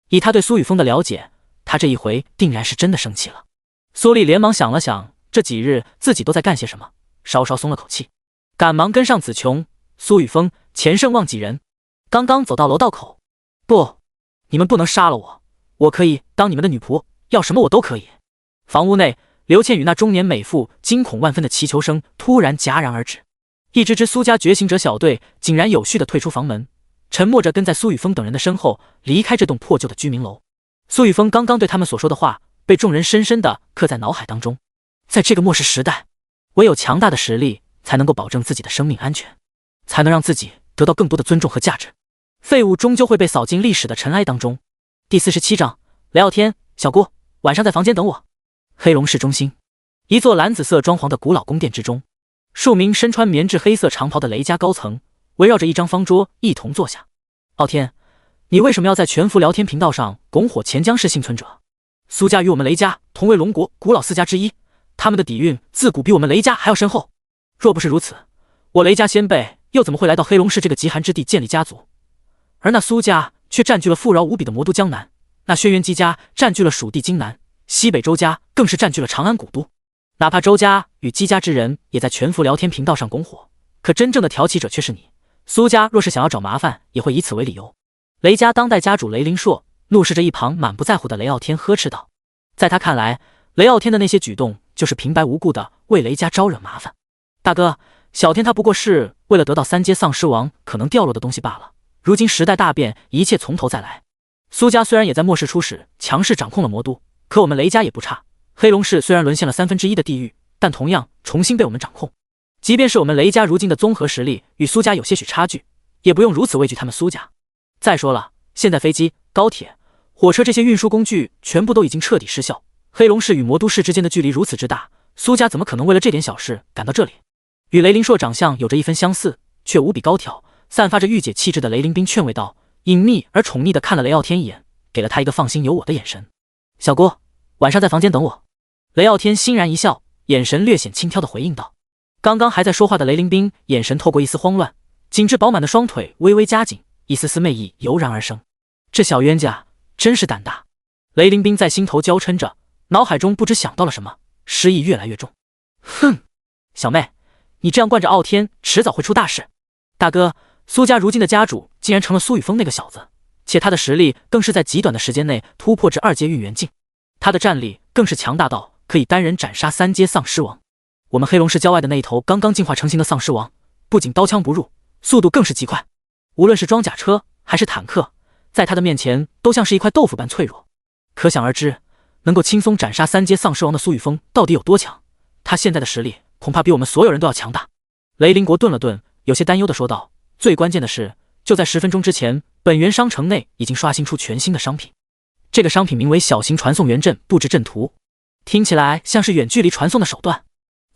以他对苏雨峰的了解，他这一回定然是真的生气了。苏丽连忙想了想这几日自己都在干些什么，稍稍松了口气，赶忙跟上子琼、苏雨峰、钱胜旺几人。刚刚走到楼道口，不，你们不能杀了我，我可以当你们的女仆，要什么我都可以。房屋内，刘倩与那中年美妇惊恐万分的祈求声突然戛然而止。一支苏家觉醒者小队井然有序地退出房门，沉默着跟在苏雨峰等人的身后离开这栋破旧的居民楼。苏雨峰刚刚对他们所说的话被众人深深地刻在脑海当中。在这个末世时代，唯有强大的实力才能够保证自己的生命安全，才能让自己得到更多的尊重和价值。废物终究会被扫进历史的尘埃当中。第47章，雷傲天，小姑，晚上在房间等我。黑龙市中心，一座蓝紫色装潢的古老宫殿之中，数名身穿棉质黑色长袍的雷家高层围绕着一张方桌一同坐下。傲天，你为什么要在全服聊天频道上拱火钱江氏幸存者？苏家与我们雷家同为龙国古老4家之一，他们的底蕴自古比我们雷家还要深厚。若不是如此，我雷家先辈又怎么会来到黑龙市这个极寒之地建立家族？而那苏家却占据了富饶无比的魔都江南，那轩辕姬家占据了蜀地荆南，西北周家更是占据了长安古都。哪怕周家与姬家之人也在全服聊天频道上拱火，可真正的挑起者却是你。苏家若是想要找麻烦，也会以此为理由。雷家当代家主雷凌硕怒视着一旁满不在乎的雷傲天，呵斥道。在他看来，雷傲天的那些举动就是平白无故的为雷家招惹麻烦。大哥，小天他不过是为了得到3阶丧尸王可能掉落的东西罢了。如今时代大变，一切从头再来。苏家虽然也在末世初始强势掌控了魔都，可我们雷家也不差。黑龙市虽然沦陷了1/3的地域，但同样重新被我们掌控。即便是我们雷家如今的综合实力与苏家有些许差距，也不用如此畏惧他们苏家。再说了，现在飞机、高铁、火车这些运输工具全部都已经彻底失效，黑龙市与魔都市之间的距离如此之大，苏家怎么可能为了这点小事赶到这里？与雷凌硕长相有着一分相似，却无比高挑，散发着御姐气质的雷凌冰劝慰道，隐秘而宠溺地看了雷傲天一眼，给了他一个放心有我的眼神。小郭，晚上在房间等我。雷傲天欣然一笑，眼神略显轻佻地回应道。刚刚还在说话的雷凌冰眼神透过一丝慌乱，紧致饱满的双腿微微夹紧，一丝丝媚意油然而生。这小冤家真是胆大。雷凌冰在心头娇嗔着，脑海中不知想到了什么，诗意越来越重。哼，小妹，你这样惯着傲天，迟早会出大事。大哥，苏家如今的家主竟然成了苏雨峰那个小子，且他的实力更是在极短的时间内突破至2阶运元境，他的战力更是强大到可以单人斩杀3阶丧尸王。我们黑龙市郊外的那一头刚刚进化成型的丧尸王，不仅刀枪不入，速度更是极快，无论是装甲车还是坦克，在他的面前都像是一块豆腐般脆弱。可想而知，能够轻松斩杀3阶丧尸王的苏雨峰到底有多强，他现在的实力恐怕比我们所有人都要强大。雷凌国顿了顿，有些担忧地说道，最关键的是，就在10分钟之前，本源商城内已经刷新出全新的商品，这个商品名为小型传送源阵布置阵图，听起来像是远距离传送的手段。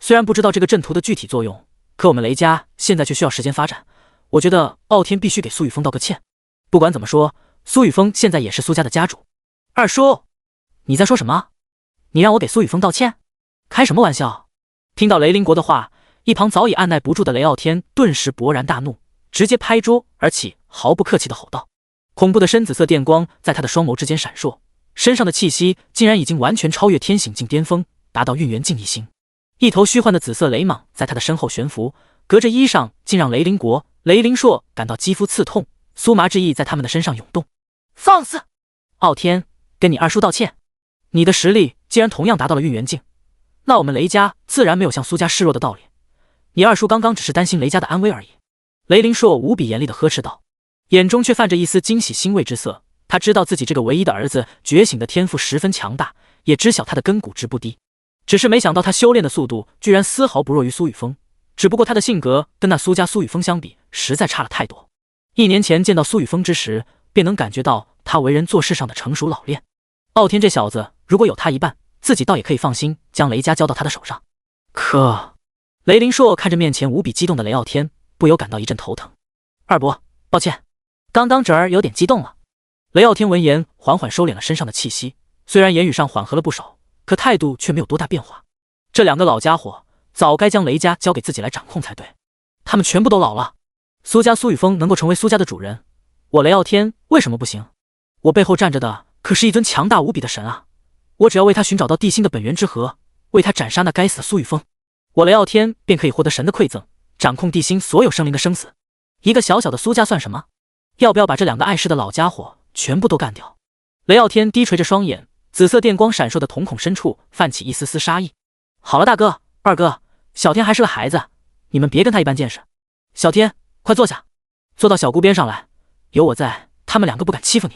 虽然不知道这个阵图的具体作用，可我们雷家现在却需要时间发展，我觉得傲天必须给苏雨峰道个歉。不管怎么说，苏雨峰现在也是苏家的家主。二叔，你在说什么？你让我给苏雨峰道歉？开什么玩笑？听到雷凌国的话，一旁早已按耐不住的雷傲天顿时勃然大怒，直接拍桌而起，毫不客气地吼道。恐怖的深紫色电光在他的双眸之间闪烁，身上的气息竟然已经完全超越天醒境巅峰，达到运元境1星。一头虚幻的紫色雷蟒在他的身后悬浮，隔着衣裳竟让雷凌国、雷凌硕感到肌肤刺痛，酥麻之意在他们的身上涌动。放肆！傲天，跟你二叔道歉。你的实力既然同样达到了运元境，那我们雷家自然没有向苏家示弱的道理。你二叔刚刚只是担心雷家的安危而已。雷凌硕无比严厉地呵斥道，眼中却泛着一丝惊喜欣慰之色。他知道自己这个唯一的儿子觉醒的天赋十分强大，也知晓他的根骨值不低，只是没想到他修炼的速度居然丝毫不弱于苏雨峰。只不过他的性格跟那苏家苏雨峰相比，实在差了太多。1年前见到苏雨峰之时，便能感觉到他为人做事上的成熟老练。傲天这小子如果有他一半，自己倒也可以放心将雷家交到他的手上。可雷凌硕看着面前无比激动的雷傲天，不由感到一阵头疼。二伯，抱歉，刚刚侄儿有点激动了。雷傲天闻言缓缓收敛了身上的气息，虽然言语上缓和了不少，可态度却没有多大变化。这两个老家伙早该将雷家交给自己来掌控才对，他们全部都老了。苏家苏雨峰能够成为苏家的主人，我雷傲天为什么不行？我背后站着的可是一尊强大无比的神啊！我只要为他寻找到地心的本源之核，为他斩杀那该死的苏雨峰，我雷傲天便可以获得神的馈赠，掌控地心所有生灵的生死。一个小小的苏家算什么？要不要把这两个碍事的老家伙全部都干掉？雷傲天低垂着双眼，紫色电光闪烁的瞳孔深处泛起一丝丝杀意。好了，大哥、二哥，小天还是个孩子，你们别跟他一般见识。小天，快坐下，坐到小姑边上来，有我在，他们两个不敢欺负你。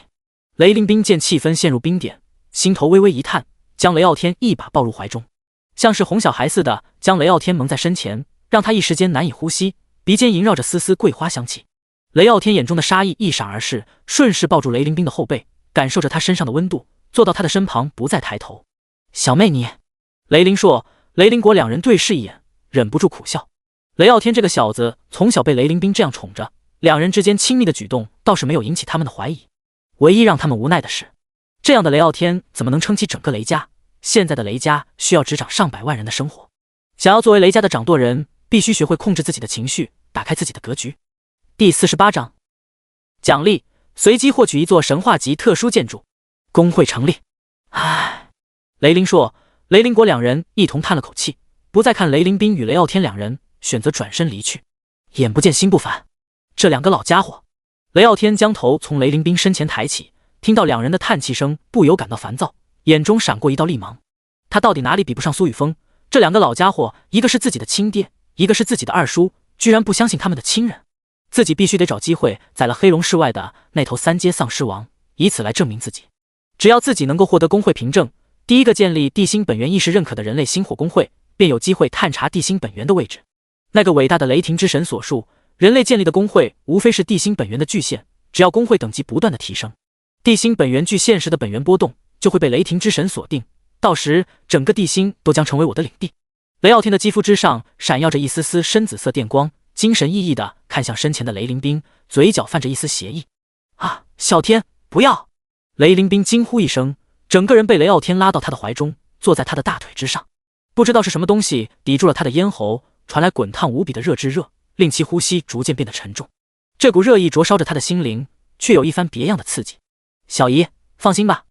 雷凌冰见气氛陷入冰点，心头微微一叹，将雷傲天一把抱入怀中，像是哄小孩似的将雷傲天蒙在身前，让他一时间难以呼吸，鼻尖萦绕着丝丝桂花香气。雷傲天眼中的杀意一闪而逝，顺势抱住雷凌冰的后背，感受着他身上的温度，坐到他的身旁，不再抬头。小妹你……雷凌硕、雷凌国两人对视一眼，忍不住苦笑。雷傲天这个小子从小被雷凌冰这样宠着，两人之间亲密的举动倒是没有引起他们的怀疑。唯一让他们无奈的是，这样的雷傲天怎么能撑起整个雷家？现在的雷家需要执掌上百万人的生活，想要作为雷家的掌舵人，必须学会控制自己的情绪，打开自己的格局。第48章奖励，随机获取一座神话级特殊建筑，工会成立。唉，雷凌硕、雷凌国两人一同叹了口气，不再看雷凌冰与雷傲天两人，选择转身离去。眼不见心不烦，这两个老家伙。雷傲天将头从雷凌冰身前抬起，听到两人的叹气声，不由感到烦躁，眼中闪过一道厉芒。他到底哪里比不上苏雨峰？这两个老家伙，一个是自己的亲爹，一个是自己的二叔，居然不相信他们的亲人。自己必须得找机会宰了黑龙市外的那头三阶丧尸王，以此来证明自己。只要自己能够获得工会凭证，第一个建立地心本源意识认可的人类星火工会，便有机会探查地心本源的位置。那个伟大的雷霆之神所述，人类建立的工会无非是地心本源的巨限，只要工会等级不断的提升，地心本源距现实的本源波动就会被雷霆之神锁定，到时整个地心都将成为我的领地。雷傲天的肌肤之上闪耀着一丝丝深紫色电光，精神奕奕地看向身前的雷凌冰，嘴角泛着一丝邪意。啊，小天，不要！雷凌冰惊呼一声，整个人被雷傲天拉到他的怀中，坐在他的大腿之上。不知道是什么东西抵住了他的咽喉，传来滚烫无比的热炙热，令其呼吸逐渐变得沉重。这股热意灼烧着他的心灵，却有一番别样的刺激。小姨，放心吧，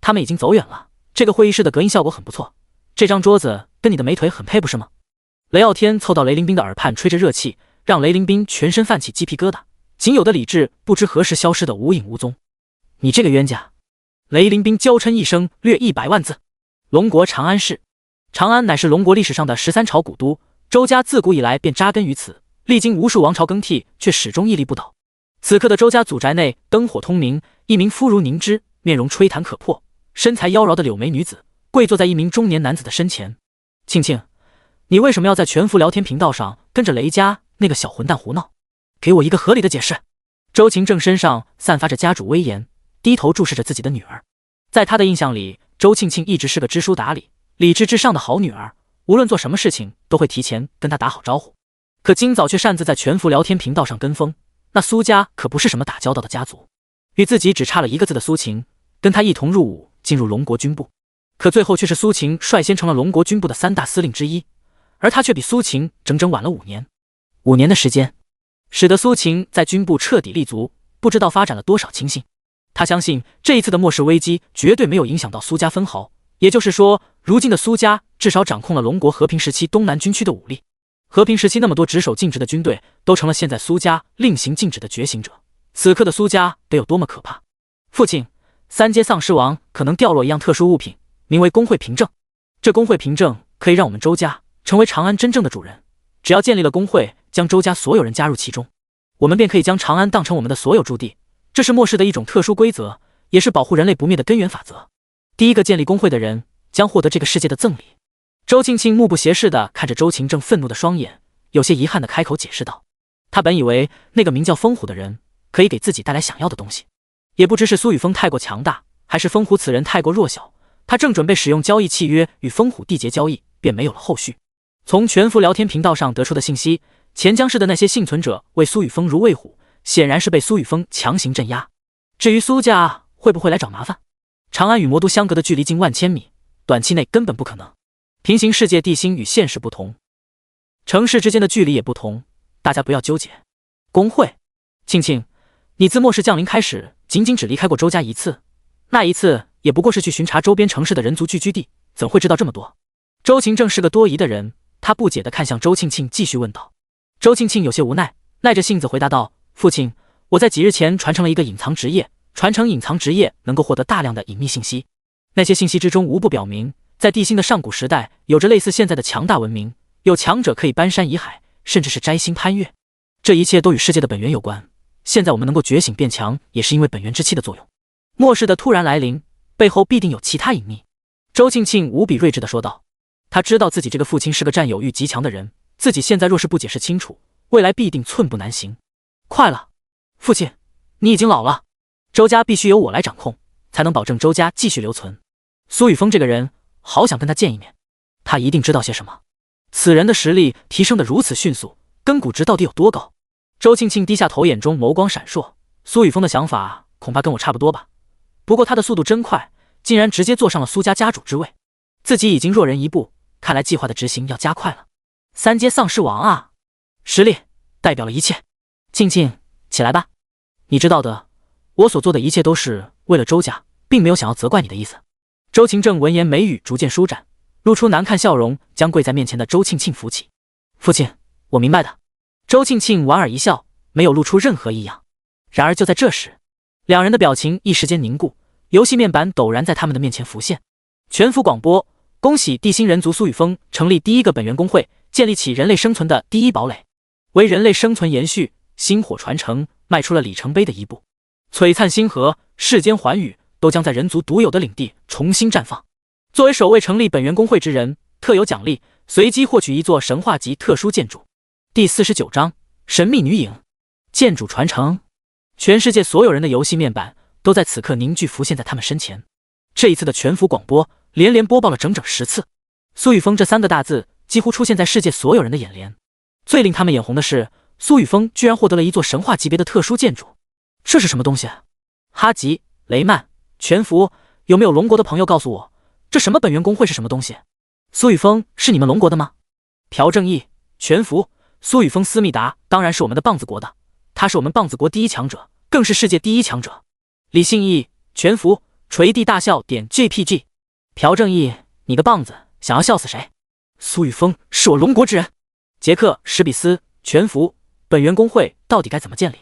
他们已经走远了。这个会议室的隔音效果很不错，这张桌子跟你的美腿很配，不是吗？雷傲天凑到雷凌冰的耳畔吹着热气，让雷凌冰全身泛起鸡皮疙瘩，仅有的理智不知何时消失得无影无踪。你这个冤家！雷凌冰娇嗔一声，略100万字。龙国长安市，长安乃是龙国历史上的13朝古都，周家自古以来便扎根于此，历经无数王朝更替，却始终屹立不倒。此刻的周家祖宅内灯火通明，一名肤如凝脂、面容吹弹可破、身材妖娆的柳眉女子跪坐在一名中年男子的身前。庆庆，你为什么要在全服聊天频道上跟着雷家那个小混蛋胡闹？给我一个合理的解释。周晴正身上散发着家主威严，低头注视着自己的女儿。在他的印象里，周庆庆一直是个知书达理、理智至上的好女儿，无论做什么事情都会提前跟他打好招呼。可今早却擅自在全服聊天频道上跟风，那苏家可不是什么打交道的家族。与自己只差了一个字的苏晴，跟他一同入伍进入龙国军部，可最后却是苏晴率先成了龙国军部的3大司令之一，而他却比苏晴整整晚了5年。5年的时间，使得苏晴在军部彻底立足，不知道发展了多少亲信。他相信这一次的末世危机绝对没有影响到苏家分毫，也就是说，如今的苏家至少掌控了龙国和平时期东南军区的武力。和平时期那么多只手尽职的军队，都成了现在苏家令行禁止的觉醒者。此刻的苏家得有多么可怕？父亲，3阶丧尸王可能掉落一样特殊物品，名为工会凭证。这工会凭证可以让我们周家成为长安真正的主人。只要建立了工会，将周家所有人加入其中，我们便可以将长安当成我们的所有驻地。这是末世的一种特殊规则，也是保护人类不灭的根源法则。第一个建立工会的人将获得这个世界的赠礼。周庆庆目不斜视地看着周晴正愤怒的双眼，有些遗憾地开口解释道：他本以为那个名叫风虎的人可以给自己带来想要的东西，也不知是苏雨峰太过强大，还是风虎此人太过弱小，他正准备使用交易契约与风虎缔结交易，便没有了后续。从全服聊天频道上得出的信息，钱江市的那些幸存者为苏雨峰如喂虎，显然是被苏雨峰强行镇压。至于苏家会不会来找麻烦，长安与魔都相隔的距离近万千米，短期内根本不可能。平行世界地心与现实不同，城市之间的距离也不同，大家不要纠结。工会，庆庆，你自末世降临开始，仅仅只离开过周家一次，那一次也不过是去巡查周边城市的人族聚居地，怎会知道这么多？周勤正是个多疑的人，他不解地看向周庆庆，继续问道。周庆庆有些无奈，耐着性子回答道：父亲，我在几日前传承了一个隐藏职业，传承隐藏职业能够获得大量的隐秘信息，那些信息之中无不表明，在地心的上古时代有着类似现在的强大文明，有强者可以搬山移海，甚至是摘星攀月，这一切都与世界的本源有关。现在我们能够觉醒变强，也是因为本源之气的作用。末世的突然来临，背后必定有其他隐秘。周庆庆无比睿智地说道。他知道自己这个父亲是个占有欲极强的人，自己现在若是不解释清楚，未来必定寸步难行。快了，父亲，你已经老了，周家必须由我来掌控，才能保证周家继续留存。苏雨峰这个人，好想跟他见一面，他一定知道些什么。此人的实力提升得如此迅速，根骨值到底有多高？周庆庆低下头，眼中眸光闪烁。苏雨峰的想法恐怕跟我差不多吧，不过他的速度真快，竟然直接坐上了苏家家主之位，自己已经弱人一步，看来计划的执行要加快了。三阶丧尸王啊，实力代表了一切。庆庆，起来吧，你知道的，我所做的一切都是为了周家，并没有想要责怪你的意思。周勤正闻言眉宇逐渐舒展，露出难看笑容，将跪在面前的周庆庆扶起。父亲，我明白的。周庆庆莞尔一笑，没有露出任何异样。然而就在这时，两人的表情一时间凝固，游戏面板陡然在他们的面前浮现。全服广播，恭喜地心人族苏雨峰成立第一个本源工会，建立起人类生存的第一堡垒，为人类生存延续、薪火传承迈出了里程碑的一步。璀璨星河、世间寰宇都将在人族独有的领地重新绽放。作为首位成立本源工会之人，特有奖励，随机获取一座神话级特殊建筑。第49章神秘女影，建筑传承。全世界所有人的游戏面板都在此刻凝聚，浮现在他们身前。这一次的全服广播连连播报了整整10次，苏雨峰这3个大字几乎出现在世界所有人的眼帘。最令他们眼红的是，苏雨峰居然获得了一座神话级别的特殊建筑。这是什么东西？哈吉、雷曼、全服，有没有龙国的朋友告诉我，这什么本源工会是什么东西？苏雨峰是你们龙国的吗？朴正义、全服，苏雨峰、思密达当然是我们的棒子国的，他是我们棒子国第一强者，更是世界第一强者。李信义、全服，垂地大笑点 JPG。朴正义，你个棒子，想要笑死谁？苏雨峰是我龙国之人。杰克、史比斯、全服，本源工会到底该怎么建立？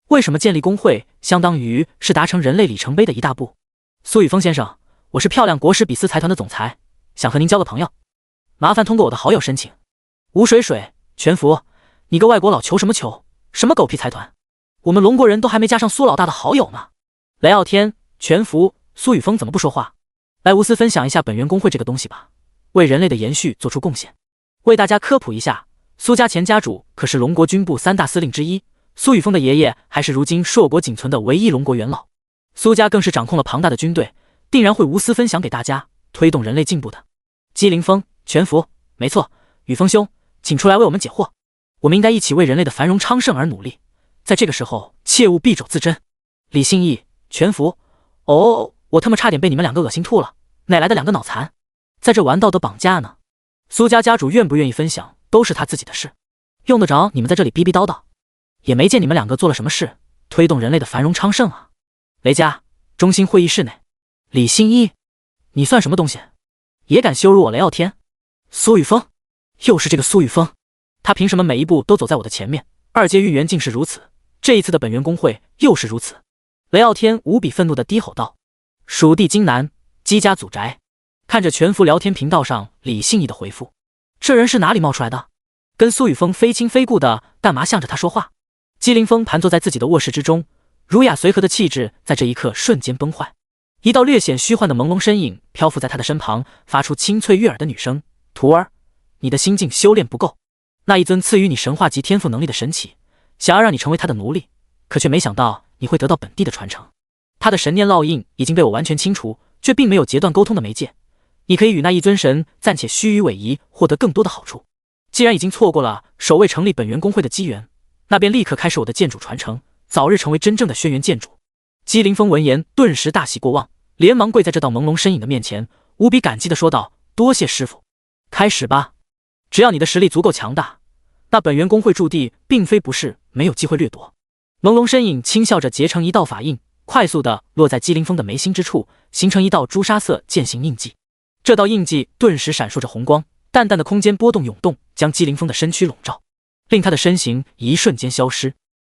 为什么建立工会相当于是达成人类里程碑的一大步？苏雨峰先生，我是漂亮国史比斯财团的总裁，想和您交个朋友，麻烦通过我的好友申请。吴水水、全服，你个外国佬求什么求？什么狗屁财团？我们龙国人都还没加上苏老大的好友呢。雷傲天、全服，苏雨峰怎么不说话？来无私分享一下本源工会这个东西吧，为人类的延续做出贡献。为大家科普一下，苏家前家主可是龙国军部3大司令之一，苏雨峰的爷爷还是如今硕果仅存的唯一龙国元老。苏家更是掌控了庞大的军队，定然会无私分享给大家，推动人类进步的。姬凌峰、全服，没错，雨峰兄，请出来为我们解惑。我们应该一起为人类的繁荣昌盛而努力，在这个时候切勿敝帚自珍。李信义、全服，哦，我他妈差点被你们2个恶心吐了，哪来的2个脑残，在这玩道德绑架呢？苏家家主愿不愿意分享都是他自己的事，用得着你们在这里逼逼叨叨？也没见你们2个做了什么事推动人类的繁荣昌盛啊。雷家中心会议室内，李信义，你算什么东西，也敢羞辱我雷傲天？苏雨峰，又是这个苏雨峰，他凭什么每一步都走在我的前面？2阶运元竟是如此，这一次的本源工会又是如此。雷傲天无比愤怒地低吼道。蜀地京南姬家祖宅，看着全服聊天频道上李信义的回复，这人是哪里冒出来的？跟苏雨峰非亲非故的，干嘛向着他说话？姬凌峰盘坐在自己的卧室之中，儒雅随和的气质在这一刻瞬间崩坏。一道略显虚幻的朦胧身影漂浮在他的身旁，发出清脆悦耳的女声：徒儿，你的心境修炼不够，那一尊赐予你神话级天赋能力的神祇，想要让你成为他的奴隶，可却没想到你会得到本地的传承。他的神念烙印已经被我完全清除，却并没有截断沟通的媒介。你可以与那一尊神暂且虚与委蛇，获得更多的好处。既然已经错过了守卫成立本源公会的机缘，那便立刻开始我的剑主传承，早日成为真正的轩辕剑主。姬凌风闻言，顿时大喜过望，连忙跪在这道朦胧身影的面前，无比感激地说道：“多谢师傅，开始吧。只要你的实力足够强大，那本源公会驻地并非不是没有机会掠夺。”朦胧身影轻笑着结成一道法印，快速地落在姬凌风的眉心之处，形成一道朱砂色剑形印记。这道印记顿时闪烁着红光，淡淡的空间波动涌动，将姬凌风的身躯笼罩，令他的身形一瞬间消失。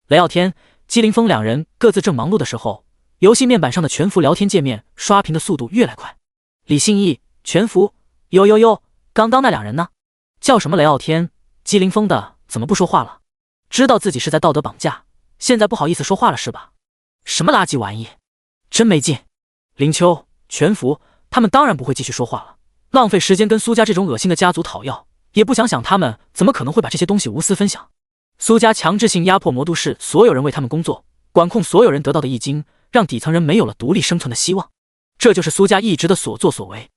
雷傲天、姬凌风两人各自正忙碌的时候，游戏面板上的全服聊天界面刷屏的速度越来快。李信义、全服，哟，刚刚那两人呢？叫什么雷傲天、姬凌风的，怎么不说话了？知道自己是在道德绑架，现在不好意思说话了是吧？什么垃圾玩意，真没劲！林秋、全服他们当然不会继续说话了，浪费时间跟苏家这种恶心的家族讨要，也不想想他们怎么可能会把这些东西无私分享。苏家强制性压迫魔都市所有人为他们工作，管控所有人得到的易经，让底层人没有了独立生存的希望。这就是苏家一直的所作所为。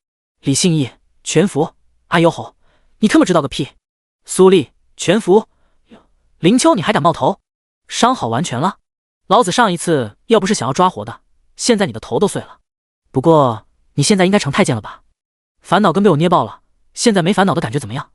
李信义、全服，阿优吼，你他妈知道个屁！苏丽、全服，林秋，你还敢冒头？伤好完全了。老子上一次要不是想要抓活的，现在你的头都碎了。不过你现在应该成太监了吧？烦恼跟被我捏爆了，现在没烦恼的感觉怎么样？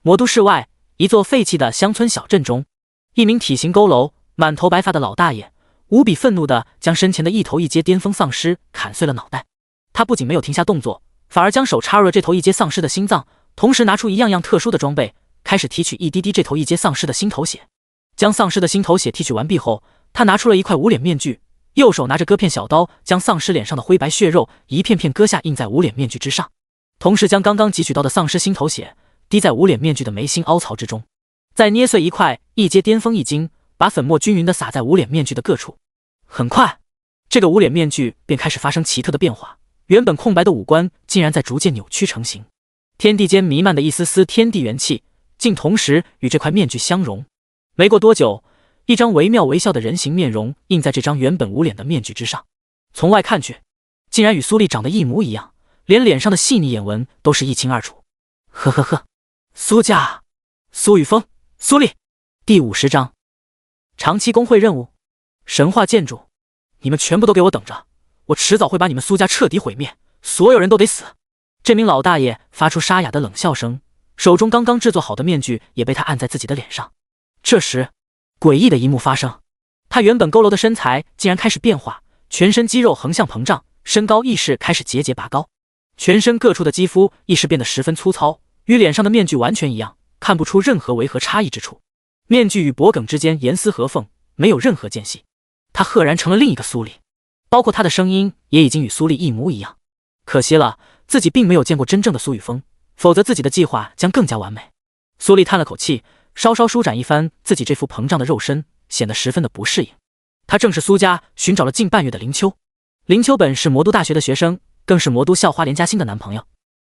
魔都市外，一座废弃的乡村小镇中，一名体型佝偻、满头白发的老大爷无比愤怒地将身前的一头一阶巅峰丧尸砍碎了脑袋。他不仅没有停下动作，反而将手插入了这头一阶丧尸的心脏，同时拿出一样样特殊的装备，开始提取一滴滴这头一阶丧尸的心头血。将丧尸的心头血提取完毕后，他拿出了一块无脸面具，右手拿着割片小刀，将丧尸脸上的灰白血肉一片片割下，印在无脸面具之上，同时将刚刚汲取到的丧尸心头血滴在无脸面具的眉心凹槽之中，再捏碎一块一阶巅峰易经，把粉末均匀地撒在无脸面具的各处。很快，这个无脸面具便开始发生奇特的变化，原本空白的五官竟然在逐渐扭曲成型，天地间弥漫的一丝丝天地元气竟同时与这块面具相融。没过多久，一张惟妙惟肖的人形面容印在这张原本无脸的面具之上，从外看去，竟然与苏丽长得一模一样，连脸上的细腻眼纹都是一清二楚。呵呵呵，苏家，苏雨峰，苏丽。第50章，长期工会任务，神话建筑，你们全部都给我等着，我迟早会把你们苏家彻底毁灭，所有人都得死。这名老大爷发出沙哑的冷笑声，手中刚刚制作好的面具也被他按在自己的脸上。这时，诡异的一幕发生，他原本佝偻的身材竟然开始变化，全身肌肉横向膨胀，身高亦是开始节节拔高，全身各处的肌肤亦是变得十分粗糙，与脸上的面具完全一样，看不出任何违和差异之处。面具与脖颈之间严丝合缝，没有任何间隙。他赫然成了另一个苏丽，包括他的声音也已经与苏丽一模一样。可惜了，自己并没有见过真正的苏雨峰，否则自己的计划将更加完美。苏丽叹了口气，稍稍舒展一番自己这副膨胀的肉身，显得十分的不适应。他正是苏家寻找了近半月的林秋。林秋本是魔都大学的学生，更是魔都校花连嘉欣的男朋友，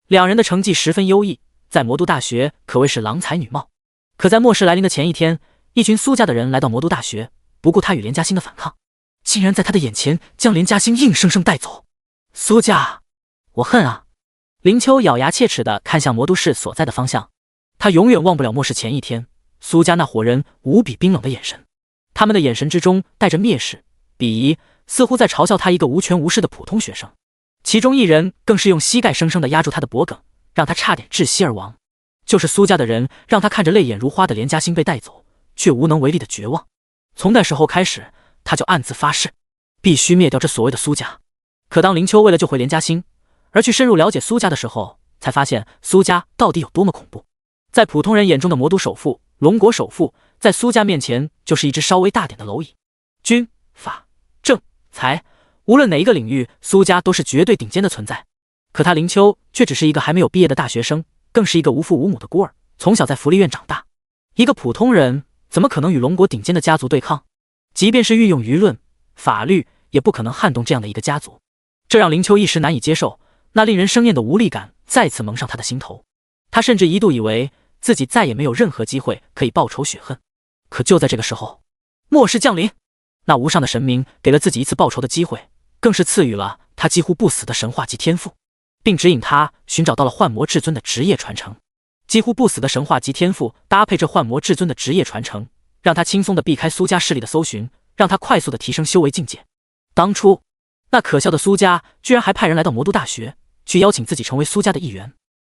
两人的成绩十分优异，在魔都大学可谓是郎才女貌。可在末世来临的前一天，一群苏家的人来到魔都大学，不顾他与连嘉欣的反抗，竟然在他的眼前将连嘉欣硬生生带走。苏家，我恨啊！林秋咬牙切齿地看向魔都市所在的方向，他永远忘不了末世前一天苏家那伙人无比冰冷的眼神，他们的眼神之中带着蔑视、鄙夷，似乎在嘲笑他一个无权无势的普通学生。其中一人更是用膝盖生生地压住他的脖颈，让他差点窒息而亡。就是苏家的人让他看着泪眼如花的连嘉欣被带走，却无能为力的绝望。从那时候开始，他就暗自发誓，必须灭掉这所谓的苏家。可当林秋为了救回连嘉欣而去深入了解苏家的时候，才发现苏家到底有多么恐怖。在普通人眼中的魔都首富、龙国首富，在苏家面前就是一只稍微大点的蝼蚁。军、法、政、财，无论哪一个领域，苏家都是绝对顶尖的存在。可他林秋却只是一个还没有毕业的大学生，更是一个无父无母的孤儿，从小在福利院长大。一个普通人怎么可能与龙国顶尖的家族对抗？即便是运用舆论、法律，也不可能撼动这样的一个家族。这让林秋一时难以接受，那令人生厌的无力感再次蒙上他的心头。他甚至一度以为自己再也没有任何机会可以报仇雪恨。可就在这个时候，末世降临，那无上的神明给了自己一次报仇的机会，更是赐予了他几乎不死的神话级天赋，并指引他寻找到了幻魔至尊的职业传承。几乎不死的神话级天赋搭配着幻魔至尊的职业传承，让他轻松地避开苏家势力的搜寻，让他快速地提升修为境界。当初那可笑的苏家居然还派人来到魔都大学，去邀请自己成为苏家的一员。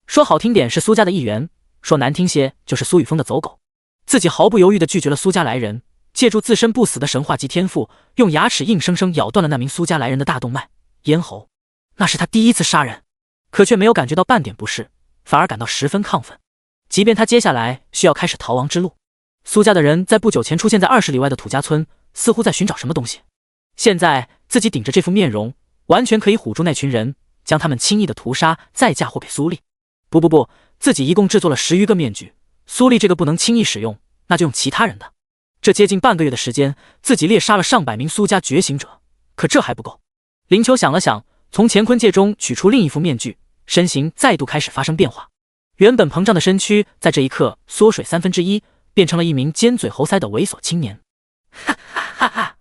说好听点是苏家的一员，说难听些就是苏雨峰的走狗。自己毫不犹豫地拒绝了苏家来人，借助自身不死的神话级天赋，用牙齿硬生生咬断了那名苏家来人的大动脉、咽喉。那是他第一次杀人，可却没有感觉到半点不适，反而感到十分亢奋。即便他接下来需要开始逃亡之路，苏家的人在不久前出现在20里外的土家村，似乎在寻找什么东西。现在自己顶着这副面容，完全可以唬住那群人，将他们轻易的屠杀，再嫁祸给苏丽。不，自己一共制作了10余个面具，苏丽这个不能轻易使用，那就用其他人的。这接近半个月的时间，自己猎杀了上百名苏家觉醒者，可这还不够。林秋想了想，从乾坤戒中取出另一副面具，身形再度开始发生变化。原本膨胀的身躯在这一刻缩水1/3，变成了一名尖嘴猴腮的猥琐青年。哈哈哈哈！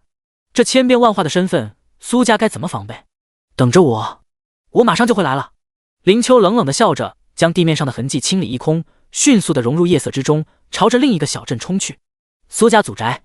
这千变万化的身份，苏家该怎么防备？等着我马上就会来了。林秋冷冷地笑着，将地面上的痕迹清理一空，迅速地融入夜色之中，朝着另一个小镇冲去。苏家祖宅，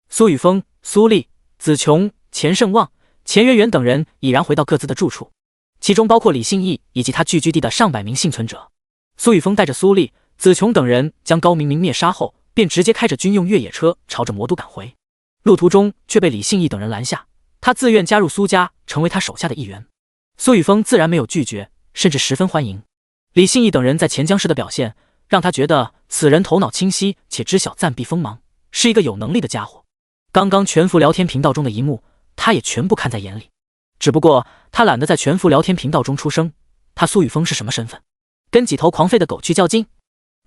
苏雨峰、苏丽、子琼、钱胜旺、钱媛媛等人已然回到各自的住处，其中包括李信义以及他聚居地的上百名幸存者。苏雨峰带着苏丽、子琼等人将高明明灭杀后，便直接开着军用越野车朝着魔都赶回。路途中却被李信义等人拦下，他自愿加入苏家，成为他手下的一员。苏雨峰自然没有拒绝，甚至十分欢迎。李信义等人在钱江市的表现，让他觉得此人头脑清晰且知晓暂避锋芒，是一个有能力的家伙。刚刚全服聊天频道中的一幕，他也全部看在眼里。只不过他懒得在全服聊天频道中出声，他苏雨峰是什么身份？跟几头狂吠的狗去较劲，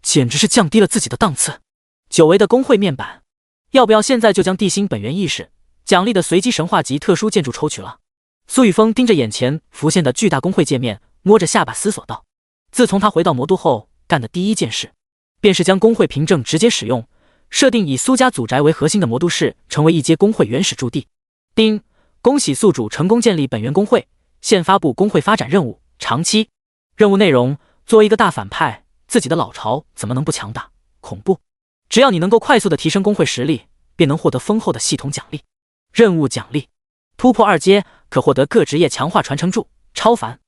简直是降低了自己的档次。久违的工会面板，要不要现在就将地心本源意识奖励的随机神话级特殊建筑抽取了？苏雨峰盯着眼前浮现的巨大工会界面，摸着下巴思索道。自从他回到魔都后，干的第一件事便是将工会凭证直接使用，设定以苏家祖宅为核心的魔都市成为一阶工会原始驻地。丁，恭喜宿主成功建立本源工会，现发布工会发展任务长期任务内容。作为一个大反派，自己的老巢怎么能不强大恐怖？只要你能够快速的提升工会实力，便能获得丰厚的系统奖励。任务奖励：突破2阶可获得各职业强化传承柱超凡；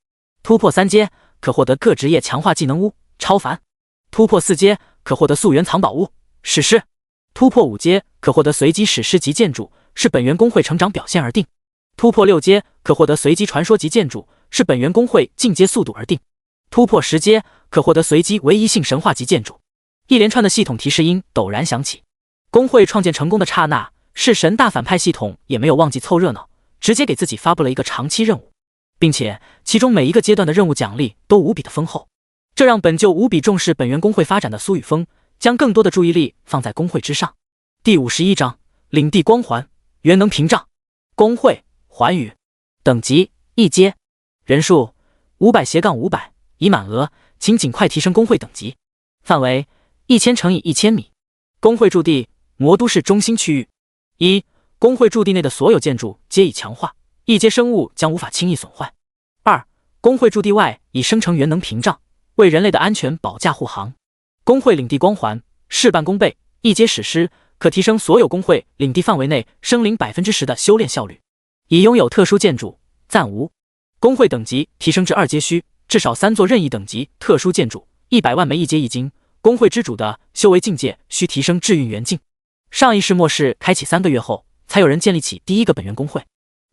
突破3阶可获得各职业强化技能屋超凡；突破4阶可获得溯源藏宝屋史诗；突破5阶可获得随机史诗级建筑，是本源工会成长表现而定；突破6阶可获得随机传说级建筑，是本源工会进阶速度而定；突破10阶可获得随机唯一性神话级建筑。一连串的系统提示音陡然响起。工会创建成功的刹那，弑神大反派系统也没有忘记凑热闹，直接给自己发布了一个长期任务，并且其中每一个阶段的任务奖励都无比的丰厚。这让本就无比重视本源工会发展的苏雨峰，将更多的注意力放在工会之上。第51章领地光环元能屏障。工会寰宇，等级1阶，人数500-500，已满额请尽快提升工会等级。范围1000乘以1000米。工会驻地魔都市中心区域。1. 工会驻地内的所有建筑皆已强化，1阶生物将无法轻易损坏。2. 工会驻地外已生成元能屏障，为人类的安全保驾护航。工会领地光环事半功倍，1阶史诗可提升所有工会领地范围内生灵 10% 的修炼效率。已拥有特殊建筑暂无。工会等级提升至2阶需至少3座任意等级特殊建筑，100万枚1阶一金。工会之主的修为境界需提升至运元境。上一世末世开启3个月后，才有人建立起第一个本源工会。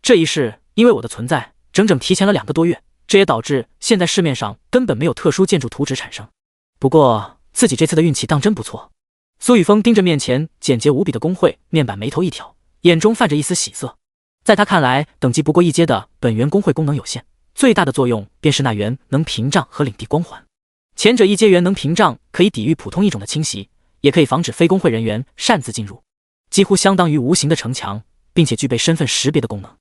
这一世因为我的存在，整整提前了2个多月，这也导致现在市面上根本没有特殊建筑图纸产生。不过自己这次的运气当真不错。苏雨峰盯着面前简洁无比的工会面板，眉头一挑，眼中泛着一丝喜色。在他看来，等级不过1阶的本源工会功能有限，最大的作用便是那元能屏障和领地光环。前者1阶元能屏障可以抵御普通异种的侵袭，也可以防止非工会人员擅自进入，几乎相当于无形的城墙，并且具备身份识别的功能。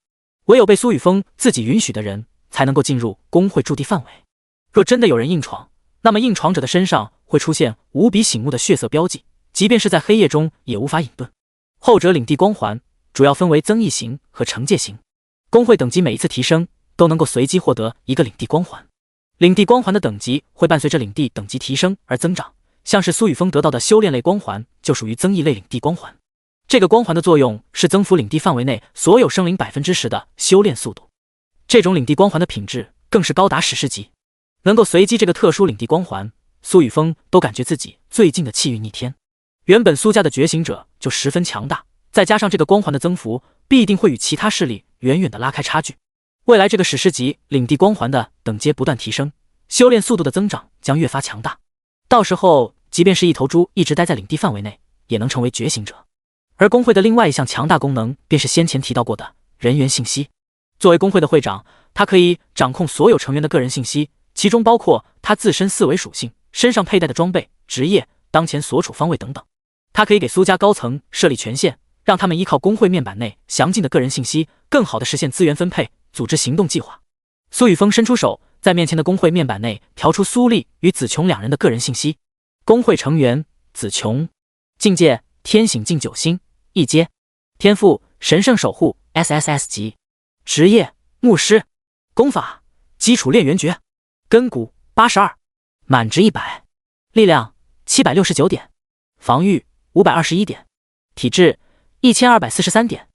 唯有被苏雨峰自己允许的人才能够进入工会驻地范围。若真的有人硬闯，那么硬闯者的身上会出现无比醒目的血色标记，即便是在黑夜中也无法隐遁。后者领地光环主要分为增益型和惩戒型。工会等级每一次提升都能够随机获得一个领地光环。领地光环的等级会伴随着领地等级提升而增长，像是苏雨峰得到的修炼类光环就属于增益类领地光环。这个光环的作用是增幅领地范围内所有生灵 10% 的修炼速度。这种领地光环的品质更是高达史诗级，能够随机这个特殊领地光环，苏雨峰都感觉自己最近的气运逆天。原本苏家的觉醒者就十分强大，再加上这个光环的增幅，必定会与其他势力远远的拉开差距。未来这个史诗级领地光环的等阶不断提升，修炼速度的增长将越发强大。到时候，即便是一头猪一直待在领地范围内，也能成为觉醒者。而工会的另外一项强大功能，便是先前提到过的人员信息。作为工会的会长，他可以掌控所有成员的个人信息，其中包括他自身4维属性、身上佩戴的装备、职业、当前所处方位等等。他可以给苏家高层设立权限，让他们依靠工会面板内详尽的个人信息，更好的实现资源分配，组织行动计划。苏雨峰伸出手，在面前的工会面板内调出苏丽与子琼2人的个人信息。工会成员：子琼，境界天醒境9星，1阶，天赋神圣守护 SSS 级，职业牧师，功法基础炼元诀，根骨82，满值100，力量769点，防御521点，体质1243点，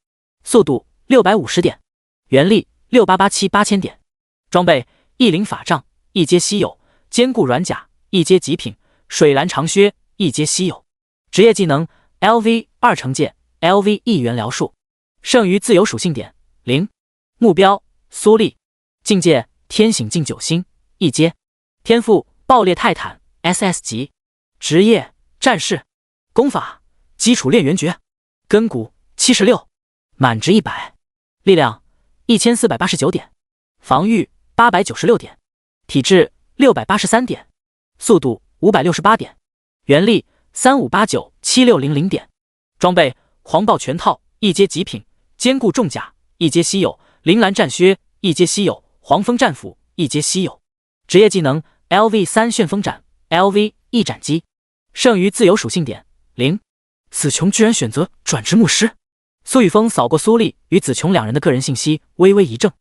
速度650点，原力68878000点，装备异灵法杖，1阶稀有，坚固软甲，1阶极品，水蓝长靴，1阶稀有，职业技能 LV 2成界 LV 1元疗术，剩余自由属性点0，目标苏丽，境界天醒境9星，1阶，天赋爆裂泰坦 SS 级，职业战士，功法基础炼元诀，根骨76，满值100，力量1489点，防御896点，体质683点，速度568点，原力35897600点，装备黄豹拳套，1阶极品，坚固重甲，1阶稀有，铃兰战靴，1阶稀有，黄蜂战斧，1阶稀有，职业技能 LV 3旋风斩 LV 1斩击，剩余自由属性点0。子琼居然选择转职牧师。苏雨峰扫过苏丽与子琼2人的个人信息，微微一怔。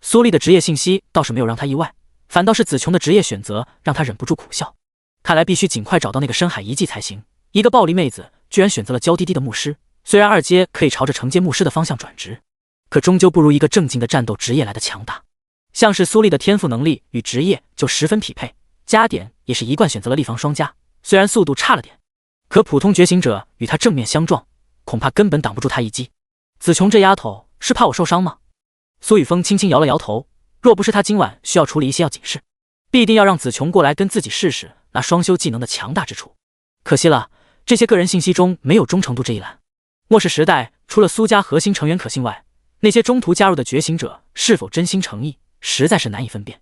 苏丽的职业信息倒是没有让他意外，反倒是子琼的职业选择让他忍不住苦笑。看来必须尽快找到那个深海遗迹才行。一个暴力妹子居然选择了娇滴滴的牧师，虽然2阶可以朝着惩戒牧师的方向转职，可终究不如一个正经的战斗职业来的强大。像是苏丽的天赋能力与职业就十分匹配，加点也是一贯选择了力防双加，虽然速度差了点，可普通觉醒者与他正面相撞，恐怕根本挡不住他一击。子琼这丫头是怕我受伤吗？苏雨峰轻轻摇了摇头，若不是他今晚需要处理一些要紧事，必定要让子琼过来跟自己试试那双修技能的强大之处。可惜了，这些个人信息中没有忠诚度这一栏。末世时代除了苏家核心成员可信外，那些中途加入的觉醒者是否真心诚意，实在是难以分辨。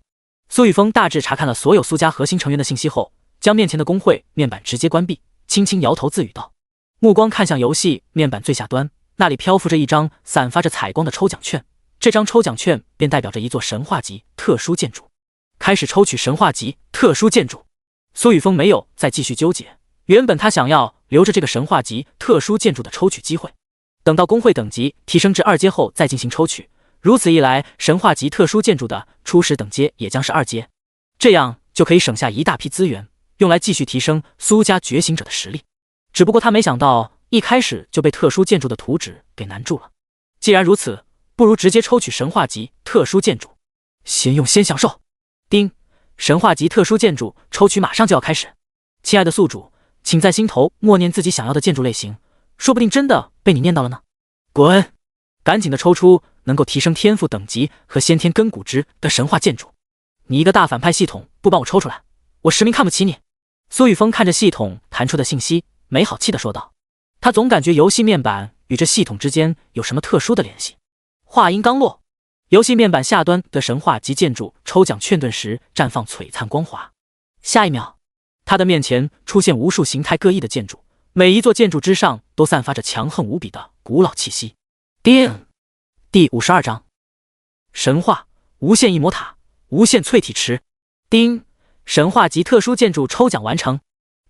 苏雨峰大致查看了所有苏家核心成员的信息后，将面前的工会面板直接关闭，轻轻摇头自语道，目光看向游戏面板最下端，那里漂浮着一张散发着彩光的抽奖券，这张抽奖券便代表着一座神话级特殊建筑。开始抽取神话级特殊建筑。苏雨峰没有再继续纠结，原本他想要留着这个神话级特殊建筑的抽取机会，等到工会等级提升至2阶后再进行抽取，如此一来，神话级特殊建筑的初始等阶也将是2阶，这样就可以省下一大批资源，用来继续提升苏家觉醒者的实力。只不过他没想到一开始就被特殊建筑的图纸给难住了。既然如此，不如直接抽取神话级特殊建筑，先用先享受。叮，神话级特殊建筑抽取马上就要开始。亲爱的宿主，请在心头默念自己想要的建筑类型，说不定真的被你念到了呢。滚！赶紧的抽出能够提升天赋等级和先天根骨值的神话建筑。你一个大反派系统不帮我抽出来，我实名看不起你。苏雨峰看着系统弹出的信息，没好气的说道。他总感觉游戏面板与这系统之间有什么特殊的联系。话音刚落，游戏面板下端的神话级建筑抽奖券顿时绽放璀璨光华。下一秒，他的面前出现无数形态各异的建筑，每一座建筑之上都散发着强横无比的古老气息。叮！第52章神话无限异魔塔无限淬体池。叮！神话级特殊建筑抽奖完成，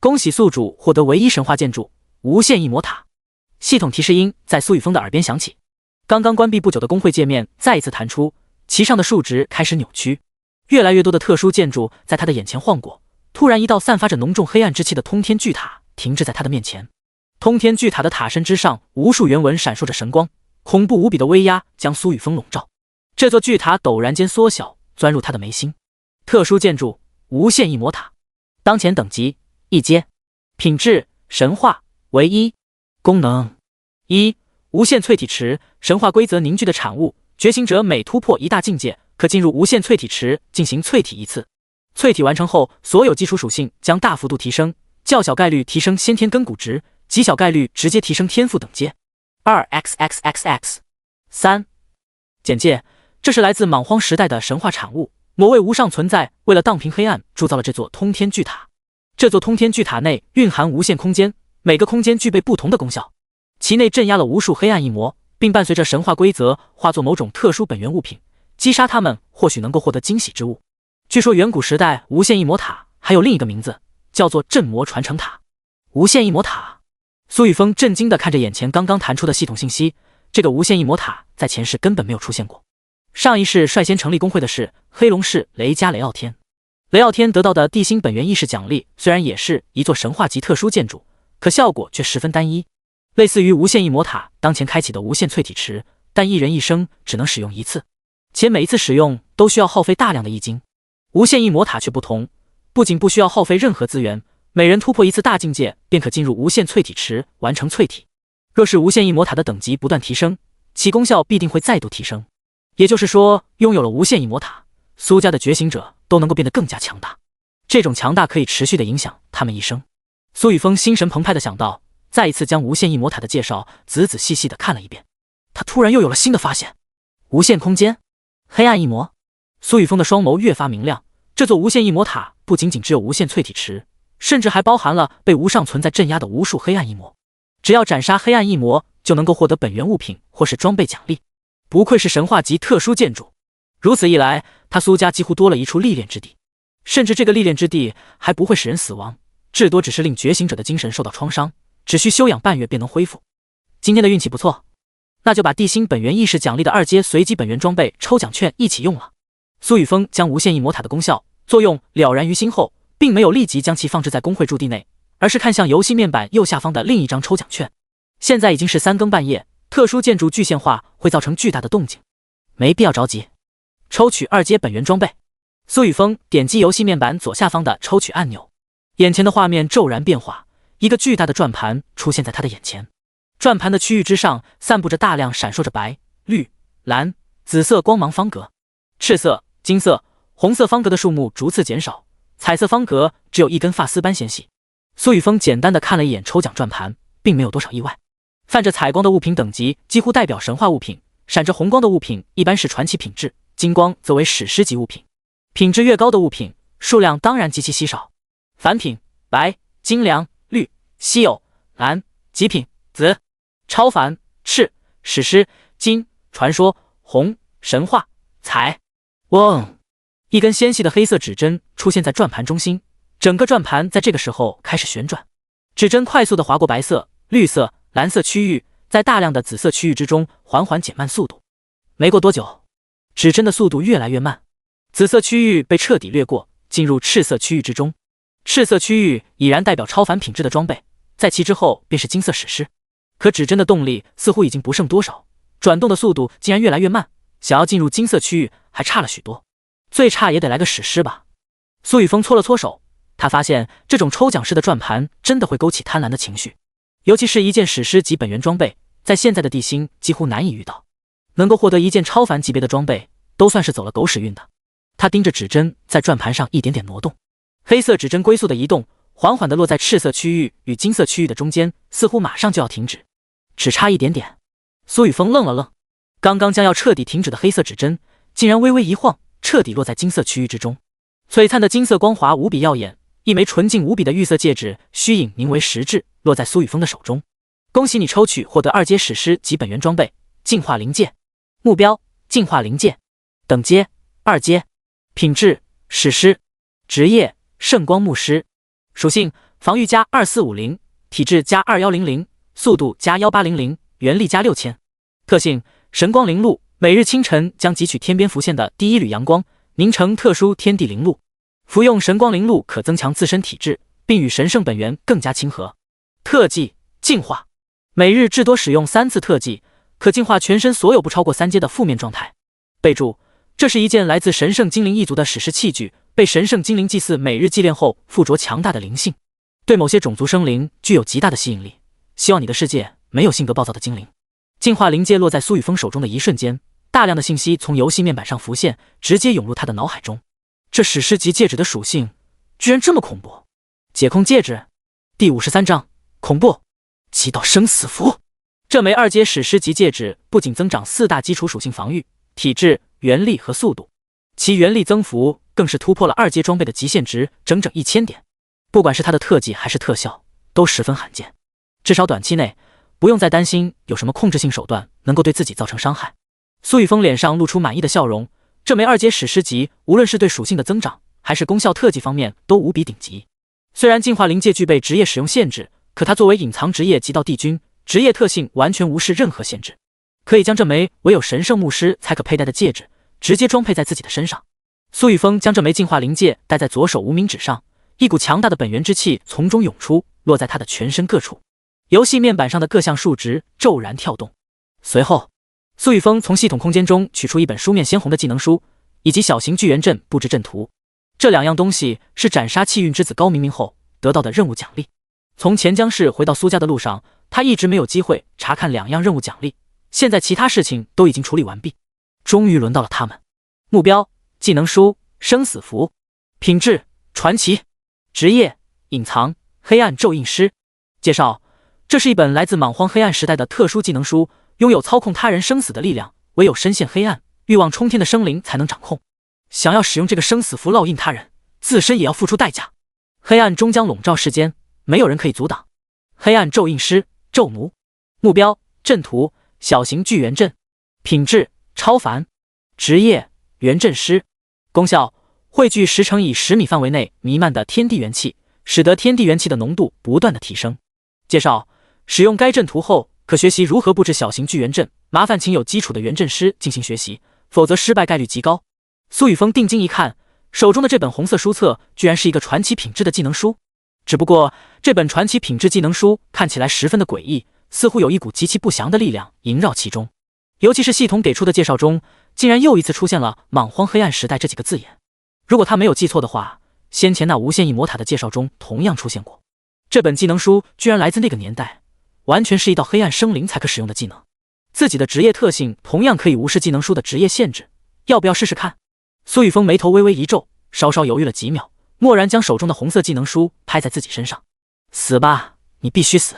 恭喜宿主获得唯一神话建筑无限异魔塔。系统提示音在苏雨峰的耳边响起。刚刚关闭不久的工会界面再一次弹出，其上的数值开始扭曲，越来越多的特殊建筑在他的眼前晃过。突然，一道散发着浓重黑暗之气的通天巨塔停滞在他的面前。通天巨塔的塔身之上，无数圆纹闪烁着神光，恐怖无比的威压将苏雨峰笼罩。这座巨塔陡然间缩小，钻入他的眉心。特殊建筑：无限异魔塔。当前等级一阶，品质神话为1，功能1，无限淬体池，神话规则凝聚的产物。觉醒者每突破一大境界，可进入无限淬体池进行淬体一次。淬体完成后，所有基础属性将大幅度提升，较小概率提升先天根骨值，极小概率直接提升天赋等阶。2xxxx 3。简介：这是来自莽荒时代的神话产物，某位无上存在为了荡平黑暗，铸造了这座通天巨塔。这座通天巨塔内蕴含无限空间，每个空间具备不同的功效，其内镇压了无数黑暗异魔，并伴随着神话规则化作某种特殊本源物品，击杀他们或许能够获得惊喜之物。据说远古时代无限异魔塔还有另一个名字，叫做镇魔传承塔。无限异魔塔，苏雨峰震惊地看着眼前刚刚弹出的系统信息，这个无限异魔塔在前世根本没有出现过。上一世率先成立工会的是黑龙氏雷加雷傲天，雷傲天得到的地心本源意识奖励虽然也是一座神话级特殊建筑，可效果却十分单一，类似于无限异魔塔当前开启的无限淬体池，但一人一生只能使用一次，且每一次使用都需要耗费大量的易经。无限异魔塔却不同，不仅不需要耗费任何资源，每人突破一次大境界便可进入无限淬体池完成淬体。若是无限异魔塔的等级不断提升，其功效必定会再度提升。也就是说，拥有了无限异魔塔，苏家的觉醒者都能够变得更加强大。这种强大可以持续的影响他们一生。苏雨峰心神澎湃的想到，再一次将无限异魔塔的介绍仔仔细细的看了一遍。他突然又有了新的发现：无限空间，黑暗异魔。苏雨峰的双眸越发明亮。这座无限异魔塔不仅仅只有无限淬体池，甚至还包含了被无上存在镇压的无数黑暗异魔。只要斩杀黑暗异魔，就能够获得本源物品或是装备奖励。不愧是神话级特殊建筑。如此一来，他苏家几乎多了一处历练之地，甚至这个历练之地还不会使人死亡，至多只是令觉醒者的精神受到创伤，只需休养半月便能恢复。今天的运气不错，那就把地心本源意识奖励的2阶随机本源装备抽奖券一起用了。苏雨峰将无限异魔塔的功效作用了然于心后，并没有立即将其放置在工会驻地内，而是看向游戏面板右下方的另一张抽奖券。现在已经是3更半夜，特殊建筑具现化会造成巨大的动静，没必要着急。抽取2阶本源装备。苏雨峰点击游戏面板左下方的抽取按钮，眼前的画面骤然变化，一个巨大的转盘出现在他的眼前。转盘的区域之上散布着大量闪烁着白、绿、蓝、紫色光芒方格，赤色、金色、红色方格的数目逐次减少，彩色方格只有一根发丝般纤细。苏雨峰简单的看了一眼抽奖转盘，并没有多少意外。泛着彩光的物品等级几乎代表神话物品，闪着红光的物品一般是传奇品质，金光则为史诗级物品。品质越高的物品，数量当然极其稀少。凡品：白、金良、绿、稀有、蓝；极品：紫、超凡、赤、史诗、金、传说、红、神话、彩。嗡！一根纤细的黑色指针出现在转盘中心，整个转盘在这个时候开始旋转，指针快速地划过白色、绿色、蓝色区域，在大量的紫色区域之中缓缓减慢速度。没过多久，指针的速度越来越慢，紫色区域被彻底掠过，进入赤色区域之中。赤色区域已然代表超凡品质的装备，在其之后便是金色史诗。可指针的动力似乎已经不剩多少，转动的速度竟然越来越慢，想要进入金色区域还差了许多，最差也得来个史诗吧。苏雨峰搓了搓手，他发现这种抽奖式的转盘真的会勾起贪婪的情绪，尤其是一件史诗级本源装备，在现在的地心几乎难以遇到，能够获得一件超凡级别的装备都算是走了狗屎运的。他盯着指针在转盘上一点点挪动，黑色指针龟速的移动，缓缓地落在赤色区域与金色区域的中间，似乎马上就要停止，只差一点点。苏雨峰愣了愣，刚刚将要彻底停止的黑色指针竟然微微一晃，彻底落在金色区域之中。璀璨的金色光华无比耀眼，一枚纯净无比的玉色戒指虚影凝为实质，落在苏雨峰的手中。恭喜你抽取获得2阶史诗级本源装备净化灵戒，目标净化灵戒，等阶2阶，品质史诗，职业圣光牧师，属性防御加2450，体质加2100，速度加1800，原力加6000，特性神光灵露，每日清晨将汲取天边浮现的第一缕阳光，凝成特殊天地灵露。服用神光灵露可增强自身体质，并与神圣本源更加亲和。特技净化，每日至多使用3次特技，可净化全身所有不超过3阶的负面状态。备注：这是一件来自神圣精灵一族的史诗器具，被神圣精灵祭祀每日祭炼后附着强大的灵性，对某些种族生灵具有极大的吸引力。希望你的世界没有性格暴躁的精灵。净化灵戒落在苏雨峰手中的一瞬间，大量的信息从游戏面板上浮现，直接涌入他的脑海中。这史诗级戒指的属性居然这么恐怖！解控戒指第53章恐怖击到生死符。这枚2阶史诗级戒指不仅增长4大基础属性防御、体质、元力和速度，其元力增幅更是突破了2阶装备的极限值整整1000点。不管是它的特技还是特效，都十分罕见，至少短期内不用再担心有什么控制性手段能够对自己造成伤害。苏雨峰脸上露出满意的笑容，这枚2阶史诗级无论是对属性的增长还是功效特技方面都无比顶级。虽然净化灵戒具备职业使用限制，可它作为隐藏职业极道帝君，职业特性完全无视任何限制，可以将这枚唯有神圣牧师才可佩戴的戒指直接装配在自己的身上。苏雨峰将这枚净化灵戒戴在左手无名指上，一股强大的本源之气从中涌出，落在他的全身各处。游戏面板上的各项数值骤然跳动。随后，苏雨峰从系统空间中取出一本书面鲜红的技能书，以及小型巨猿阵布置阵图。这2样东西是斩杀气运之子高明明后得到的任务奖励。从钱江市回到苏家的路上，他一直没有机会查看2样任务奖励，现在其他事情都已经处理完毕，终于轮到了他们。目标：技能书生死符，品质传奇，职业隐藏黑暗咒印师。介绍：这是一本来自莽荒黑暗时代的特殊技能书，拥有操控他人生死的力量，唯有深陷黑暗、欲望冲天的生灵才能掌控。想要使用这个生死符烙印他人，自身也要付出代价。黑暗终将笼罩世间，没有人可以阻挡。黑暗咒印师咒奴，目标阵图小型巨猿阵，品质超凡，职业元阵师，功效汇聚10乘以10米范围内弥漫的天地元气，使得天地元气的浓度不断的提升。介绍：使用该阵图后，可学习如何布置小型巨猿阵，麻烦请有基础的元阵师进行学习，否则失败概率极高。苏雨峰定睛一看，手中的这本红色书册居然是一个传奇品质的技能书。只不过这本传奇品质技能书看起来十分的诡异，似乎有一股极其不祥的力量萦绕其中。尤其是系统给出的介绍中，竟然又一次出现了莽荒黑暗时代这几个字眼。如果他没有记错的话，先前那无限异魔塔的介绍中同样出现过。这本技能书居然来自那个年代，完全是一道黑暗生灵才可使用的技能。自己的职业特性同样可以无视技能书的职业限制，要不要试试看？苏雨峰眉头微微一皱，稍稍犹豫了几秒，蓦然将手中的红色技能书拍在自己身上。死吧，你必须死！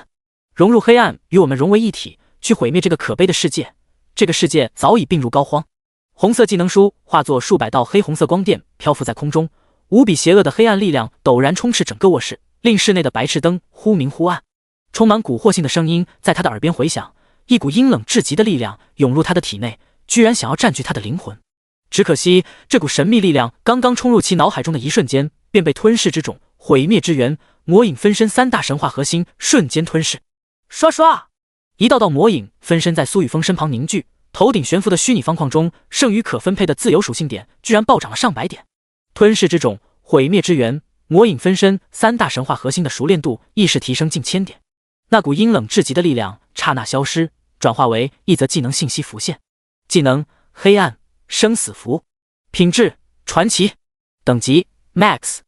融入黑暗，与我们融为一体，去毁灭这个可悲的世界。这个世界早已病入膏肓。红色技能书化作数百道黑红色光电漂浮在空中，无比邪恶的黑暗力量陡然充斥整个卧室，令室内的白炽灯忽明忽暗。充满蛊惑性的声音在他的耳边回响，一股阴冷至极的力量涌入他的体内，居然想要占据他的灵魂。只可惜这股神秘力量刚刚冲入其脑海中的一瞬间，便被吞噬之种、毁灭之源、魔影分身3大神话核心瞬间吞噬。刷刷，一道道魔影分身在苏雨峰身旁凝聚，头顶悬浮的虚拟方框中剩余可分配的自由属性点居然暴涨了上百点。吞噬之种、毁灭之源、魔影分身3大神话核心的熟练度亦是提升近1000点。那股阴冷至极的力量刹那消失，转化为一则技能信息浮现。技能黑暗生死符，品质传奇，等级 Max，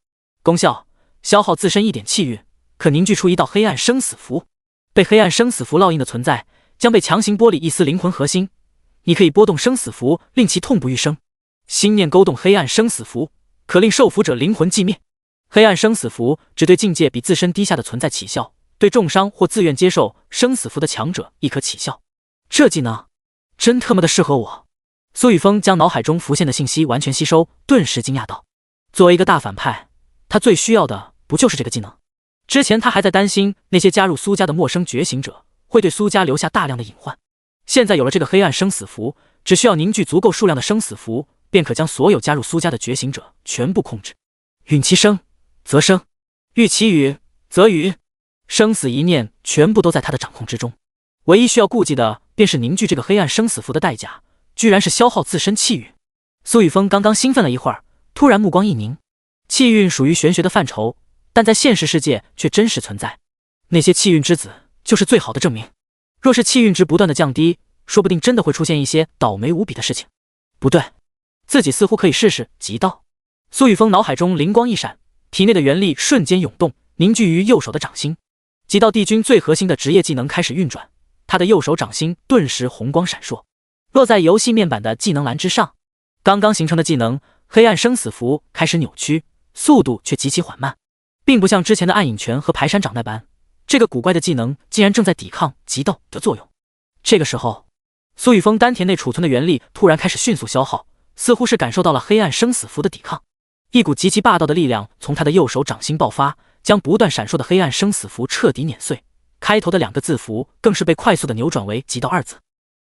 功效消耗自身1点气运，可凝聚出一道黑暗生死符。被黑暗生死符烙印的存在将被强行剥离一丝灵魂核心，你可以拨动生死符，令其痛不欲生。心念勾动黑暗生死符，可令受符者灵魂寂灭。黑暗生死符只对境界比自身低下的存在起效，对重伤或自愿接受生死符的强者亦可起效。这技能真他妈的适合我！苏雨峰将脑海中浮现的信息完全吸收，顿时惊讶道：作为一个大反派，他最需要的不就是这个技能？之前他还在担心那些加入苏家的陌生觉醒者会对苏家留下大量的隐患，现在有了这个黑暗生死符，只需要凝聚足够数量的生死符，便可将所有加入苏家的觉醒者全部控制。允其生则生，欲其羽则羽，生死一念全部都在他的掌控之中。唯一需要顾忌的便是凝聚这个黑暗生死符的代价，居然是消耗自身气运。苏雨峰刚刚兴奋了一会儿，突然目光一凝，气运属于玄学的范畴，但在现实世界却真实存在。那些气运之子就是最好的证明。若是气运值不断的降低，说不定真的会出现一些倒霉无比的事情。不对，自己似乎可以试试极道。苏雨峰脑海中灵光一闪，体内的元力瞬间涌动，凝聚于右手的掌心。极道帝君最核心的职业技能开始运转，他的右手掌心顿时红光闪烁，落在游戏面板的技能栏之上。刚刚形成的技能黑暗生死符开始扭曲，速度却极其缓慢，并不像之前的暗影拳和排山掌那般，这个古怪的技能竟然正在抵抗极道的作用。这个时候，苏雨峰丹田内储存的元力突然开始迅速消耗，似乎是感受到了黑暗生死符的抵抗。一股极其霸道的力量从他的右手掌心爆发，将不断闪烁的黑暗生死符彻底碾碎。开头的2个字符更是被快速的扭转为极道2字。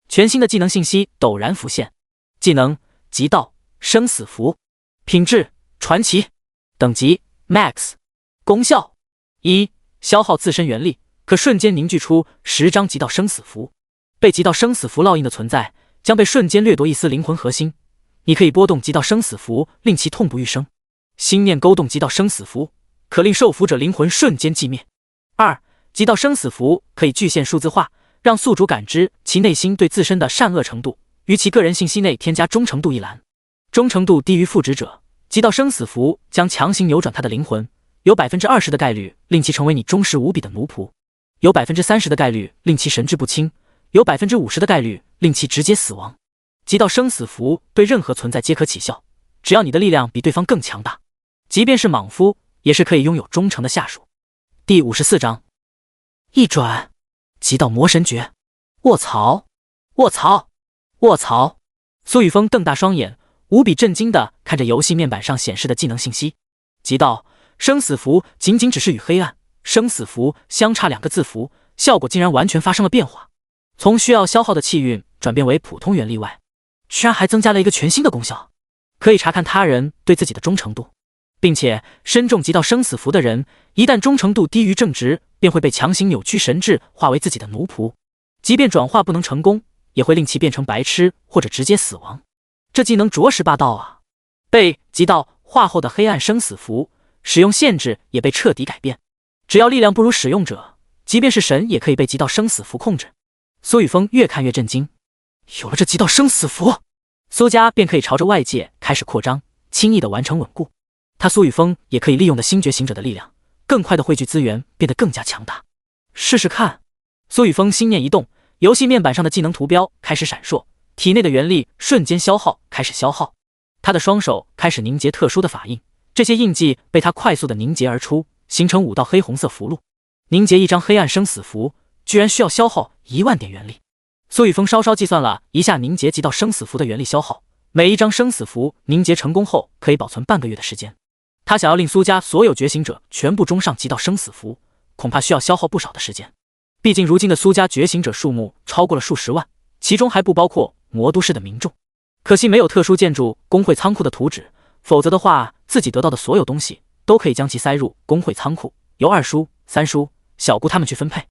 全新的技能信息陡然浮现：技能极道生死符，品质传奇，等级 Max， 功效1，消耗自身元力，可瞬间凝聚出10张极道生死符。被极道生死符烙印的存在将被瞬间掠夺一丝灵魂核心，你可以拨动极道生死符，令其痛不欲生。心念勾动极道生死符，可令受符者灵魂瞬间寂灭。2，极道生死符可以具现数字化，让宿主感知其内心对自身的善恶程度，于其个人信息内添加忠诚度一栏。忠诚度低于负值者，极道生死符将强行扭转他的灵魂，有 20% 的概率令其成为你忠实无比的奴仆，有 30% 的概率令其神志不清，有 50% 的概率令其直接死亡。极道生死符对任何存在皆可起效，只要你的力量比对方更强大，即便是莽夫也是可以拥有忠诚的下属。第54章一转极道魔神诀。卧槽！卧槽！卧槽！苏雨峰瞪大双眼，无比震惊地看着游戏面板上显示的技能信息。极道生死符仅仅只是与黑暗生死符相差2个字符，效果竟然完全发生了变化。从需要消耗的气运转变为普通元力外，居然还增加了一个全新的功效，可以查看他人对自己的忠诚度，并且身中极道生死符的人，一旦忠诚度低于正值，便会被强行扭曲神智，化为自己的奴仆。即便转化不能成功，也会令其变成白痴或者直接死亡。这技能着实霸道啊！被极道化后的黑暗生死符使用限制也被彻底改变，只要力量不如使用者，即便是神也可以被极道生死符控制。苏雨峰越看越震惊，有了这极道生死符，苏家便可以朝着外界开始扩张，轻易的完成稳固。他苏雨峰也可以利用的星觉行者的力量，更快的汇聚资源，变得更加强大。试试看！苏雨峰心念一动，游戏面板上的技能图标开始闪烁，体内的元力瞬间开始消耗。他的双手开始凝结特殊的法印，这些印记被他快速的凝结而出，形成5道黑红色符箓。凝结一张黑暗生死符，居然需要消耗10000点元力。苏雨峰稍稍计算了一下凝结极道生死符的元力消耗，每一张生死符凝结成功后可以保存半个月的时间。他想要令苏家所有觉醒者全部中上极道生死符，恐怕需要消耗不少的时间。毕竟如今的苏家觉醒者数目超过了数十万，其中还不包括魔都市的民众。可惜没有特殊建筑工会仓库的图纸，否则的话，自己得到的所有东西都可以将其塞入工会仓库，由2叔、3叔、小姑他们去分配。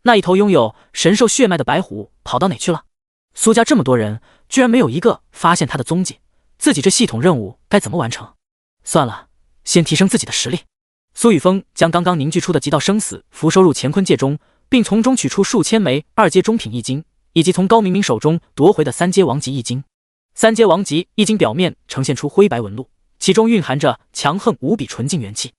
那一头拥有神兽血脉的白虎跑到哪去了？苏家这么多人，居然没有一个发现他的踪迹，自己这系统任务该怎么完成？算了，先提升自己的实力。苏雨峰将刚刚凝聚出的极道生死符收入乾坤戒中，并从中取出数千枚2阶中品易经，以及从高明明手中夺回的3阶王级易经。3阶王级易经表面呈现出灰白纹路，其中蕴含着强横无比纯净元气。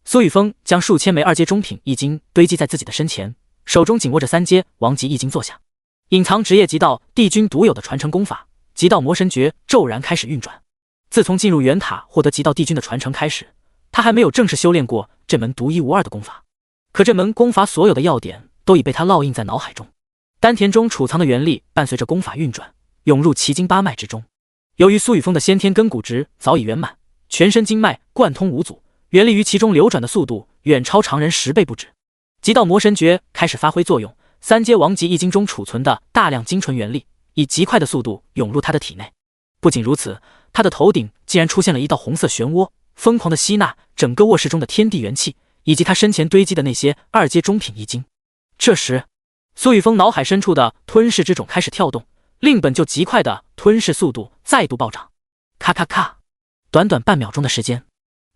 苏雨峰将数千枚2阶中品易经堆积在自己的身前，手中紧握着3阶王级易经坐下。隐藏职业极道帝君独有的传承功法极道魔神诀骤然开始运转。自从进入元塔获得极道帝君的传承开始，他还没有正式修炼过这门独一无二的功法。可这门功法所有的要点都已被他烙印在脑海中，丹田中储藏的元力伴随着功法运转，涌入奇经8脉之中。由于苏雨峰的先天根骨值早已圆满，全身经脉贯通无阻，元力于其中流转的速度远超常人10倍不止。极道魔神诀开始发挥作用，3阶王级易经中储存的大量精纯元力以极快的速度涌入他的体内。不仅如此，他的头顶竟然出现了一道红色漩涡，疯狂地吸纳整个卧室中的天地元气，以及他身前堆积的那些2阶中品易经。这时，苏雨峰脑海深处的吞噬之种开始跳动，令本就极快的吞噬速度再度暴涨。咔咔咔，短短半秒钟的时间，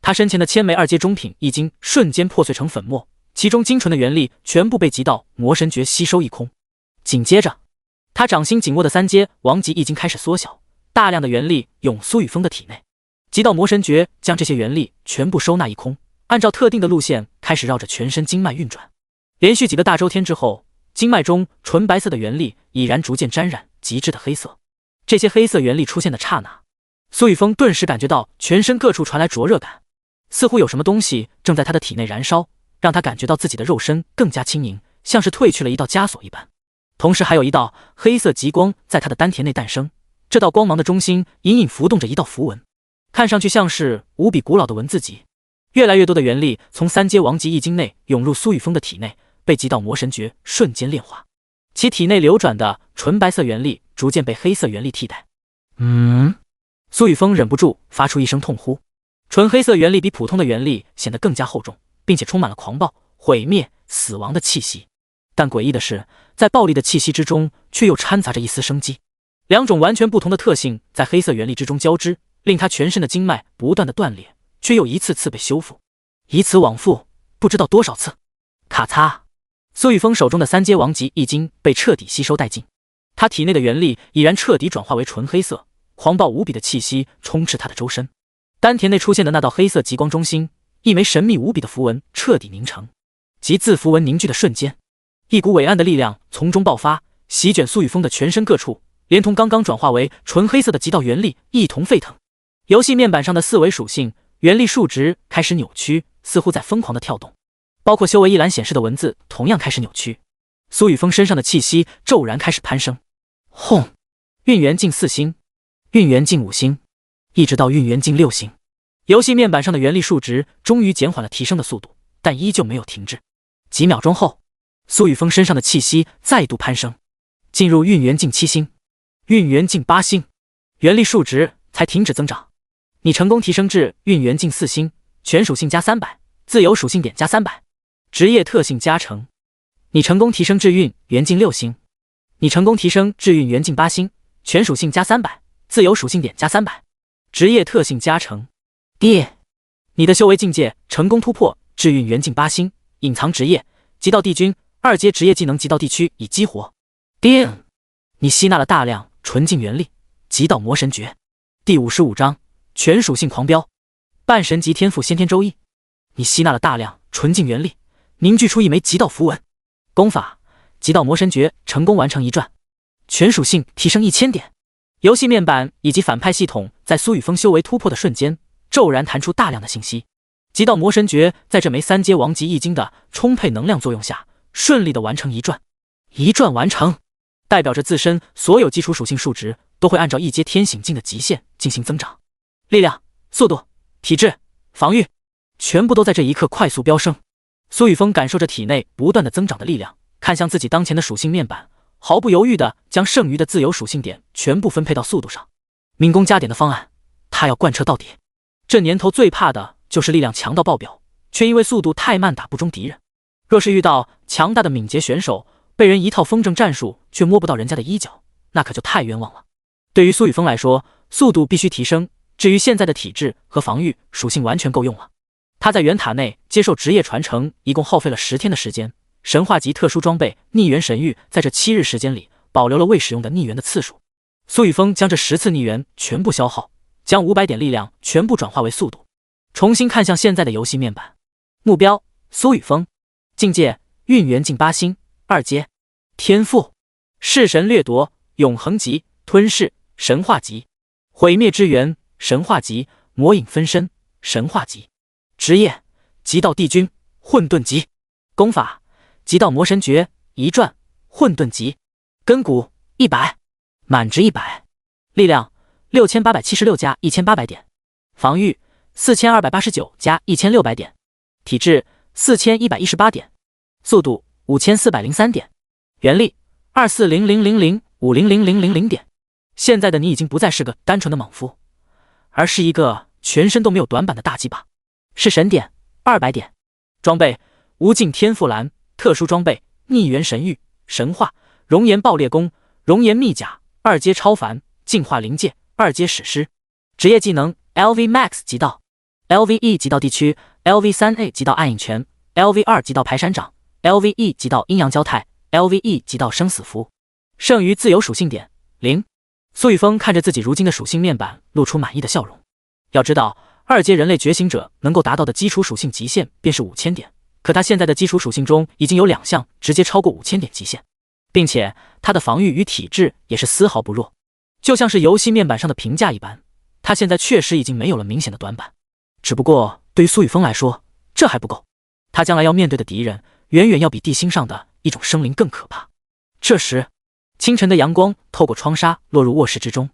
他身前的千枚二阶中品易经瞬间破碎成粉末，其中精纯的元力全部被极道魔神诀吸收一空。紧接着，他掌心紧握的三阶王级易经开始缩小，大量的元力涌苏雨峰的体内。极道魔神诀将这些元力全部收纳一空，按照特定的路线开始绕着全身经脉运转。连续几个大周天之后，经脉中纯白色的元力已然逐渐沾染极致的黑色。这些黑色元力出现的刹那，苏雨峰顿时感觉到全身各处传来灼热感，似乎有什么东西正在他的体内燃烧，让他感觉到自己的肉身更加轻盈，像是褪去了一道枷锁一般。同时还有一道黑色极光在他的丹田内诞生，这道光芒的中心隐隐浮动着一道符文，看上去像是无比古老的文字集。越来越多的元力从三阶王级易经内涌入苏雨峰的体内，被极道魔神诀瞬间炼化，其体内流转的纯白色元力逐渐被黑色元力替代。苏雨峰忍不住发出一声痛呼。纯黑色元力比普通的元力显得更加厚重，并且充满了狂暴、毁灭、死亡的气息。但诡异的是，在暴力的气息之中，却又掺杂着一丝生机。两种完全不同的特性在黑色元力之中交织，令他全身的经脉不断的断裂，却又一次次被修复，以此往复，不知道多少次。咔嚓，苏雨峰手中的三阶王级易经被彻底吸收殆尽，他体内的元力已然彻底转化为纯黑色，狂暴无比的气息充斥他的周身。丹田内出现的那道黑色极光中心，一枚神秘无比的符文彻底凝成，即自符文凝聚的瞬间，一股伟岸的力量从中爆发，席卷苏雨峰的全身各处，连同刚刚转化为纯黑色的极道元力一同沸腾。游戏面板上的四维属性元力数值开始扭曲，似乎在疯狂的跳动，包括修为一栏显示的文字同样开始扭曲。苏雨峰身上的气息骤然开始攀升，轰！运元境4星，运元境5星，一直到运元境6星。游戏面板上的元力数值终于减缓了提升的速度，但依旧没有停滞。几秒钟后，苏雨峰身上的气息再度攀升，进入运元境7星，运元境8星，元力数值才停止增长。你成功提升至运元境4星，全属性加300，自由属性点加300，职业特性加成。你成功提升至运元境6星，你成功提升至运元境8星，全属性加300，自由属性点加300，职业特性加成。你的修为境界成功突破至运元境8星，隐藏职业极道帝君2阶职业技能极道地区已激活。你吸纳了大量纯净元力，极道魔神诀。第55章全属性狂飙，半神级天赋先天周易。你吸纳了大量纯净元力，凝聚出一枚极道符文。功法极道魔神诀成功完成一转，全属性提升1000点。游戏面板以及反派系统在苏雨峰修为突破的瞬间，骤然弹出大量的信息。极道魔神诀在这枚3阶王级易经的充沛能量作用下，顺利的完成一转。一转完成，代表着自身所有基础属性数值都会按照1阶天醒境的极限进行增长，力量、速度、体质、防御，全部都在这一刻快速飙升。苏雨峰感受着体内不断的增长的力量，看向自己当前的属性面板，毫不犹豫地将剩余的自由属性点全部分配到速度上。民工加点的方案，他要贯彻到底。这年头最怕的就是力量强到爆表，却因为速度太慢打不中敌人。若是遇到强大的敏捷选手，被人一套风筝战术却摸不到人家的衣角，那可就太冤枉了。对于苏雨峰来说，速度必须提升，至于现在的体质和防御属性完全够用了。他在元塔内接受职业传承一共耗费了10天的时间，神话级特殊装备逆元神域在这7日时间里保留了未使用的逆元的次数。苏雨峰将这10次逆元全部消耗，将500点力量全部转化为速度，重新看向现在的游戏面板。目标苏雨峰，境界运元境8星2阶，天赋弑神掠夺永恒级吞噬神话级，毁灭之源神话级，魔影分身神话级，职业极道帝君混沌级，功法极道魔神诀一转混沌级，根骨100，满值100，力量6876加1800点，防御4289加1600点，体质4118点，速度5403点，元力240000500000点。现在的你已经不再是个单纯的莽夫，而是一个全身都没有短板的大鸡巴。是神点200点，装备无尽天赋栏，特殊装备逆元神域神话熔岩爆裂弓、熔岩密甲、2阶超凡，净化灵界，2阶史诗。职业技能 LV Max 极道 ，LVE 极道地区 ，LV3A 极道暗影拳 ，LV2 极道排山掌 ，LVE 极道阴阳交泰 ，LVE 极道生死符。剩余自由属性点0。苏雨峰看着自己如今的属性面板，露出满意的笑容。要知道，2阶人类觉醒者能够达到的基础属性极限便是5000点，可他现在的基础属性中已经有2项直接超过5000点极限，并且他的防御与体质也是丝毫不弱，就像是游戏面板上的评价一般。他现在确实已经没有了明显的短板，只不过对于苏雨峰来说，这还不够。他将来要面对的敌人，远远要比地心上的一种生灵更可怕。这时，清晨的阳光透过窗纱落入卧室之中，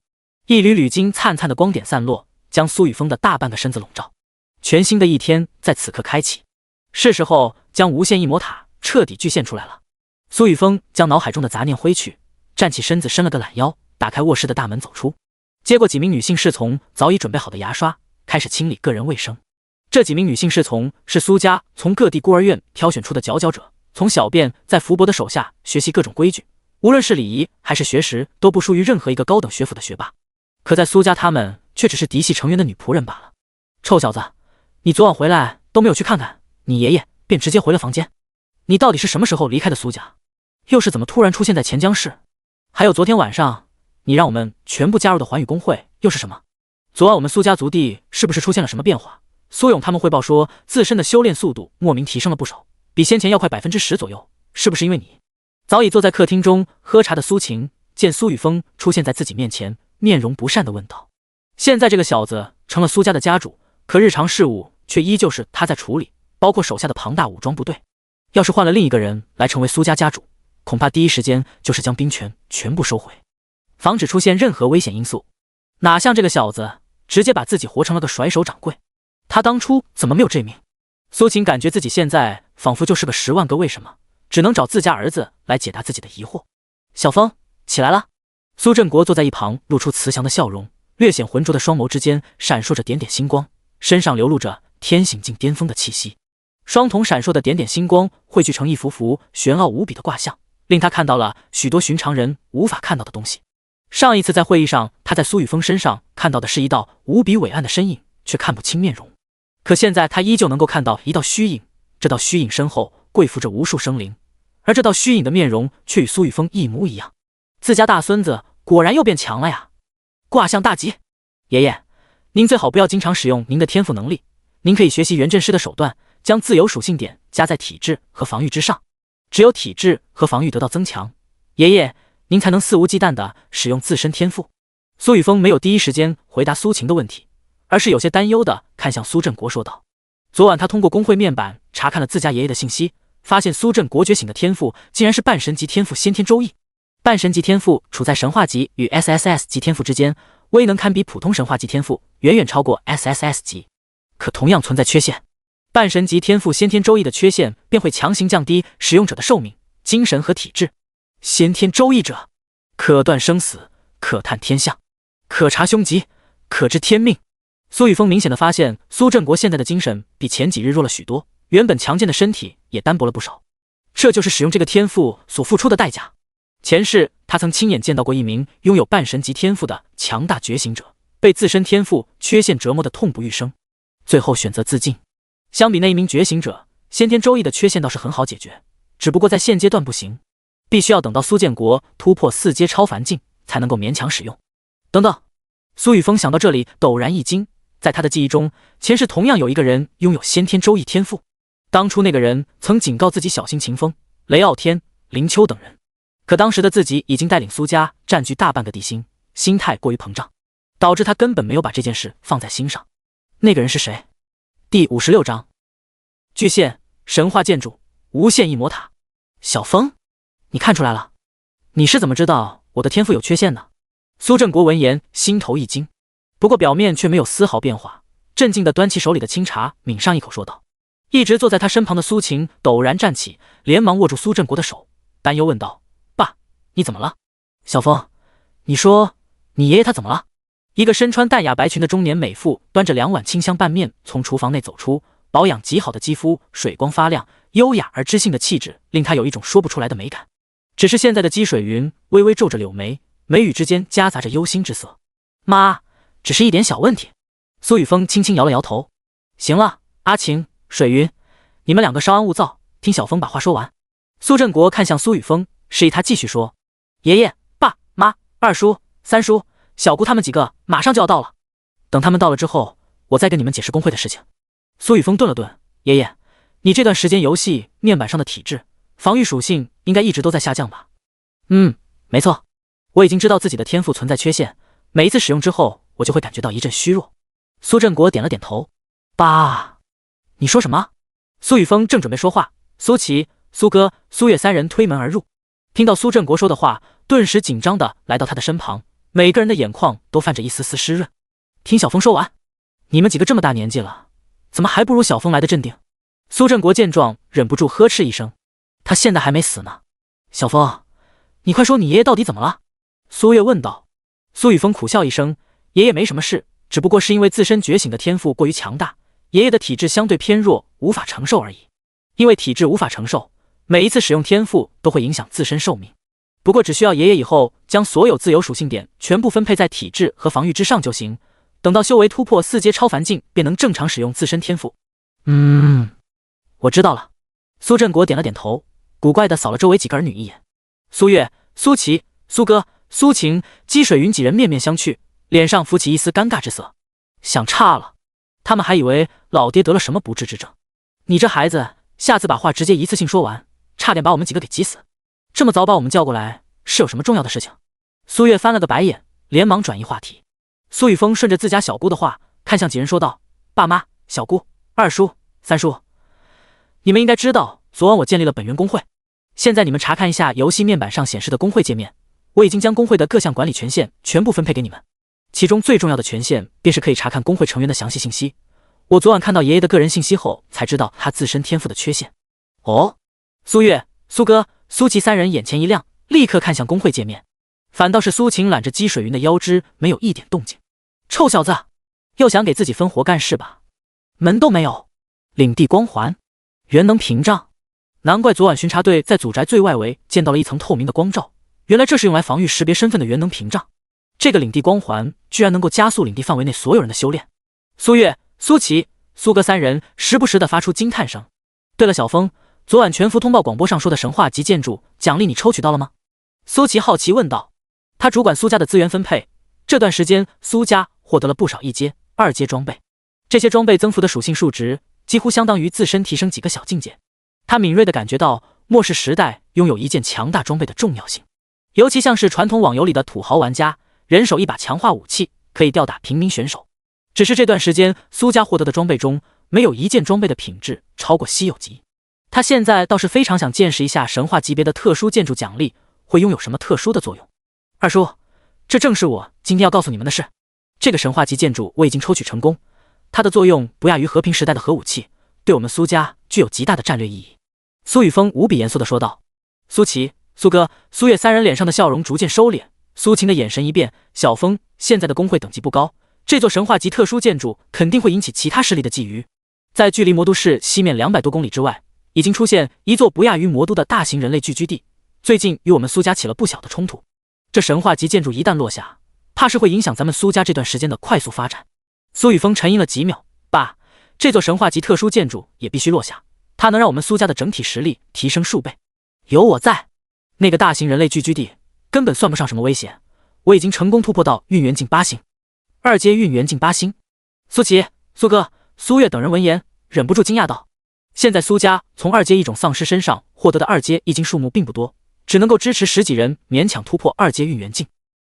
一缕缕金灿灿的光点散落，将苏雨峰的大半个身子笼罩。全新的一天在此刻开启，是时候将无限异魔塔彻底具现出来了。苏雨峰将脑海中的杂念挥去，站起身子，伸了个懒腰，打开卧室的大门走出，接过几名女性侍从早已准备好的牙刷，开始清理个人卫生。这几名女性侍从是苏家从各地孤儿院挑选出的佼佼者，从小便在福伯的手下学习各种规矩，无论是礼仪还是学识都不输于任何一个高等学府的学霸。可在苏家，他们却只是嫡系成员的女仆人罢了。臭小子，你昨晚回来都没有去看看你爷爷，便直接回了房间。你到底是什么时候离开的苏家？又是怎么突然出现在钱江市？还有昨天晚上你让我们全部加入的环宇公会又是什么？昨晚我们苏家族地是不是出现了什么变化？苏勇他们汇报说，自身的修炼速度莫名提升了不少，比先前要快10%左右，是不是因为你？早已坐在客厅中喝茶的苏晴见苏雨峰出现在自己面前，面容不善地问道。现在这个小子成了苏家的家主，可日常事务却依旧是他在处理，包括手下的庞大武装部队。要是换了另一个人来成为苏家家主，恐怕第一时间就是将兵权全部收回，防止出现任何危险因素。哪像这个小子，直接把自己活成了个甩手掌柜。他当初怎么没有这命？苏晴感觉自己现在仿佛就是个10万个为什么，只能找自家儿子来解答自己的疑惑。小峰，起来了。苏振国坐在一旁，露出慈祥的笑容，略显浑浊的双眸之间闪烁着点点星光，身上流露着天行境巅峰的气息。双瞳闪烁的点点星光汇聚成一幅幅玄奥无比的卦象，令他看到了许多寻常人无法看到的东西。上一次在会议上，他在苏雨峰身上看到的是一道无比伟岸的身影，却看不清面容。可现在他依旧能够看到一道虚影，这道虚影身后跪伏着无数生灵，而这道虚影的面容却与苏雨峰一模一样。自家大孙子果然又变强了呀！卦象大吉，爷爷，您最好不要经常使用您的天赋能力，您可以学习元阵师的手段，将自由属性点加在体质和防御之上，只有体质和防御得到增强，爷爷您才能肆无忌惮地使用自身天赋。苏雨峰没有第一时间回答苏晴的问题，而是有些担忧地看向苏振国说道。昨晚他通过工会面板查看了自家爷爷的信息，发现苏振国觉醒的天赋竟然是半神级天赋先天周易。半神级天赋处在神话级与 SSS 级天赋之间，威能堪比普通神话级天赋，远远超过 SSS 级，可同样存在缺陷。半神级天赋先天周易的缺陷便会强行降低使用者的寿命、精神和体质。先天周易者，可断生死，可探天象，可察凶吉，可知天命。苏雨峰明显的发现，苏振国现在的精神比前几日弱了许多，原本强健的身体也单薄了不少。这就是使用这个天赋所付出的代价。前世他曾亲眼见到过一名拥有半神级天赋的强大觉醒者，被自身天赋缺陷折磨得痛不欲生，最后选择自尽。相比那一名觉醒者，先天周易的缺陷倒是很好解决，只不过在现阶段不行，必须要等到苏建国突破4阶超凡境才能够勉强使用。等等，苏雨峰想到这里陡然一惊，在他的记忆中，前世同样有一个人拥有先天周易天赋，当初那个人曾警告自己小心秦风、雷傲天、林秋等人，可当时的自己已经带领苏家占据大半个地心，心态过于膨胀，导致他根本没有把这件事放在心上。那个人是谁？第56章巨献神话建筑无限异魔塔。小峰，你看出来了？你是怎么知道我的天赋有缺陷的？苏振国闻言心头一惊，不过表面却没有丝毫变化，镇静地端起手里的清茶，抿上一口说道。一直坐在他身旁的苏晴陡然站起，连忙握住苏振国的手，担忧问道：爸，你怎么了？小峰，你说你爷爷他怎么了？一个身穿淡雅白裙的中年美妇端着2碗清香拌面从厨房内走出，保养极好的肌肤水光发亮，优雅而知性的气质令她有一种说不出来的美感。只是现在的积水云微微皱着柳眉，眉宇之间夹杂着忧心之色。妈，只是一点小问题。苏雨峰轻轻摇了摇头。行了，阿晴、水云，你们两个稍安勿躁，听小峰把话说完。苏振国看向苏雨峰，示意他继续说。爷爷、爸妈、二叔、三叔、小姑他们几个马上就要到了，等他们到了之后，我再跟你们解释工会的事情。苏雨峰顿了顿，爷爷，你这段时间游戏面板上的体质、防御属性应该一直都在下降吧？没错，我已经知道自己的天赋存在缺陷，每一次使用之后，我就会感觉到一阵虚弱。苏振国点了点头。爸，你说什么？苏雨峰正准备说话，苏琪、苏哥、苏月三人推门而入，听到苏振国说的话，顿时紧张的来到他的身旁，每个人的眼眶都泛着一丝丝湿润。听小峰说完，你们几个这么大年纪了，怎么还不如小峰来的镇定？苏振国见状，忍不住呵斥一声，他现在还没死呢。小峰，你快说你爷爷到底怎么了？苏月问道。苏雨峰苦笑一声，爷爷没什么事，只不过是因为自身觉醒的天赋过于强大，爷爷的体质相对偏弱，无法承受而已。因为体质无法承受，每一次使用天赋都会影响自身寿命。不过只需要爷爷以后将所有自由属性点全部分配在体质和防御之上就行，等到修为突破4阶超凡境，便能正常使用自身天赋。我知道了。苏振国点了点头，古怪的扫了周围几个儿女一眼。苏月、苏琪、苏哥、苏晴、姬水云几人面面相觑，脸上浮起一丝尴尬之色。想差了，他们还以为老爹得了什么不治之症。你这孩子，下次把话直接一次性说完，差点把我们几个给急死。这么早把我们叫过来，是有什么重要的事情？苏月翻了个白眼，连忙转移话题。苏雨峰顺着自家小姑的话，看向几人说道：爸妈、小姑、二叔、三叔，你们应该知道，昨晚我建立了本源工会。现在你们查看一下游戏面板上显示的工会界面，我已经将工会的各项管理权限全部分配给你们。其中最重要的权限便是可以查看工会成员的详细信息。我昨晚看到爷爷的个人信息后，才知道他自身天赋的缺陷。哦，苏月、苏哥、苏琪三人眼前一亮，立刻看向工会界面。反倒是苏晴揽着姬水云的腰肢，没有一点动静。臭小子，又想给自己分活干事吧？门都没有。领地光环，元能屏障。难怪昨晚巡查队在祖宅最外围见到了一层透明的光罩，原来这是用来防御识别身份的元能屏障。这个领地光环居然能够加速领地范围内所有人的修炼。苏月、苏琪、苏哥三人时不时地发出惊叹声。对了，小峰，昨晚全服通报广播上说的神话级建筑奖励你抽取到了吗？苏琪好奇问道。他主管苏家的资源分配，这段时间苏家获得了不少1阶、2阶装备，这些装备增幅的属性数值几乎相当于自身提升几个小境界。他敏锐地感觉到末世时代拥有一件强大装备的重要性，尤其像是传统网游里的土豪玩家，人手一把强化武器，可以吊打平民选手。只是这段时间苏家获得的装备中，没有一件装备的品质超过稀有级。他现在倒是非常想见识一下神话级别的特殊建筑奖励会拥有什么特殊的作用。二叔，这正是我今天要告诉你们的事。这个神话级建筑我已经抽取成功，它的作用不亚于和平时代的核武器，对我们苏家具有极大的战略意义。苏雨峰无比严肃地说道。苏琪、苏哥、苏月三人脸上的笑容逐渐收敛，苏晴的眼神一变，小峰，现在的工会等级不高，这座神话级特殊建筑肯定会引起其他势力的觊觎。在距离魔都市西面200多公里之外，已经出现一座不亚于魔都的大型人类聚居地，最近与我们苏家起了不小的冲突。这神话级建筑一旦落下，怕是会影响咱们苏家这段时间的快速发展。苏雨峰沉吟了几秒，爸，这座神话级特殊建筑也必须落下，它能让我们苏家的整体实力提升数倍。有我在，那个大型人类聚居地根本算不上什么危险，我已经成功突破到运元境8星，2阶运元境8星。苏琪、苏哥、苏月等人闻言忍不住惊讶道，现在苏家从2阶异种丧尸身上获得的2阶异境数目并不多，只能够支持10几人勉强突破2阶运元境，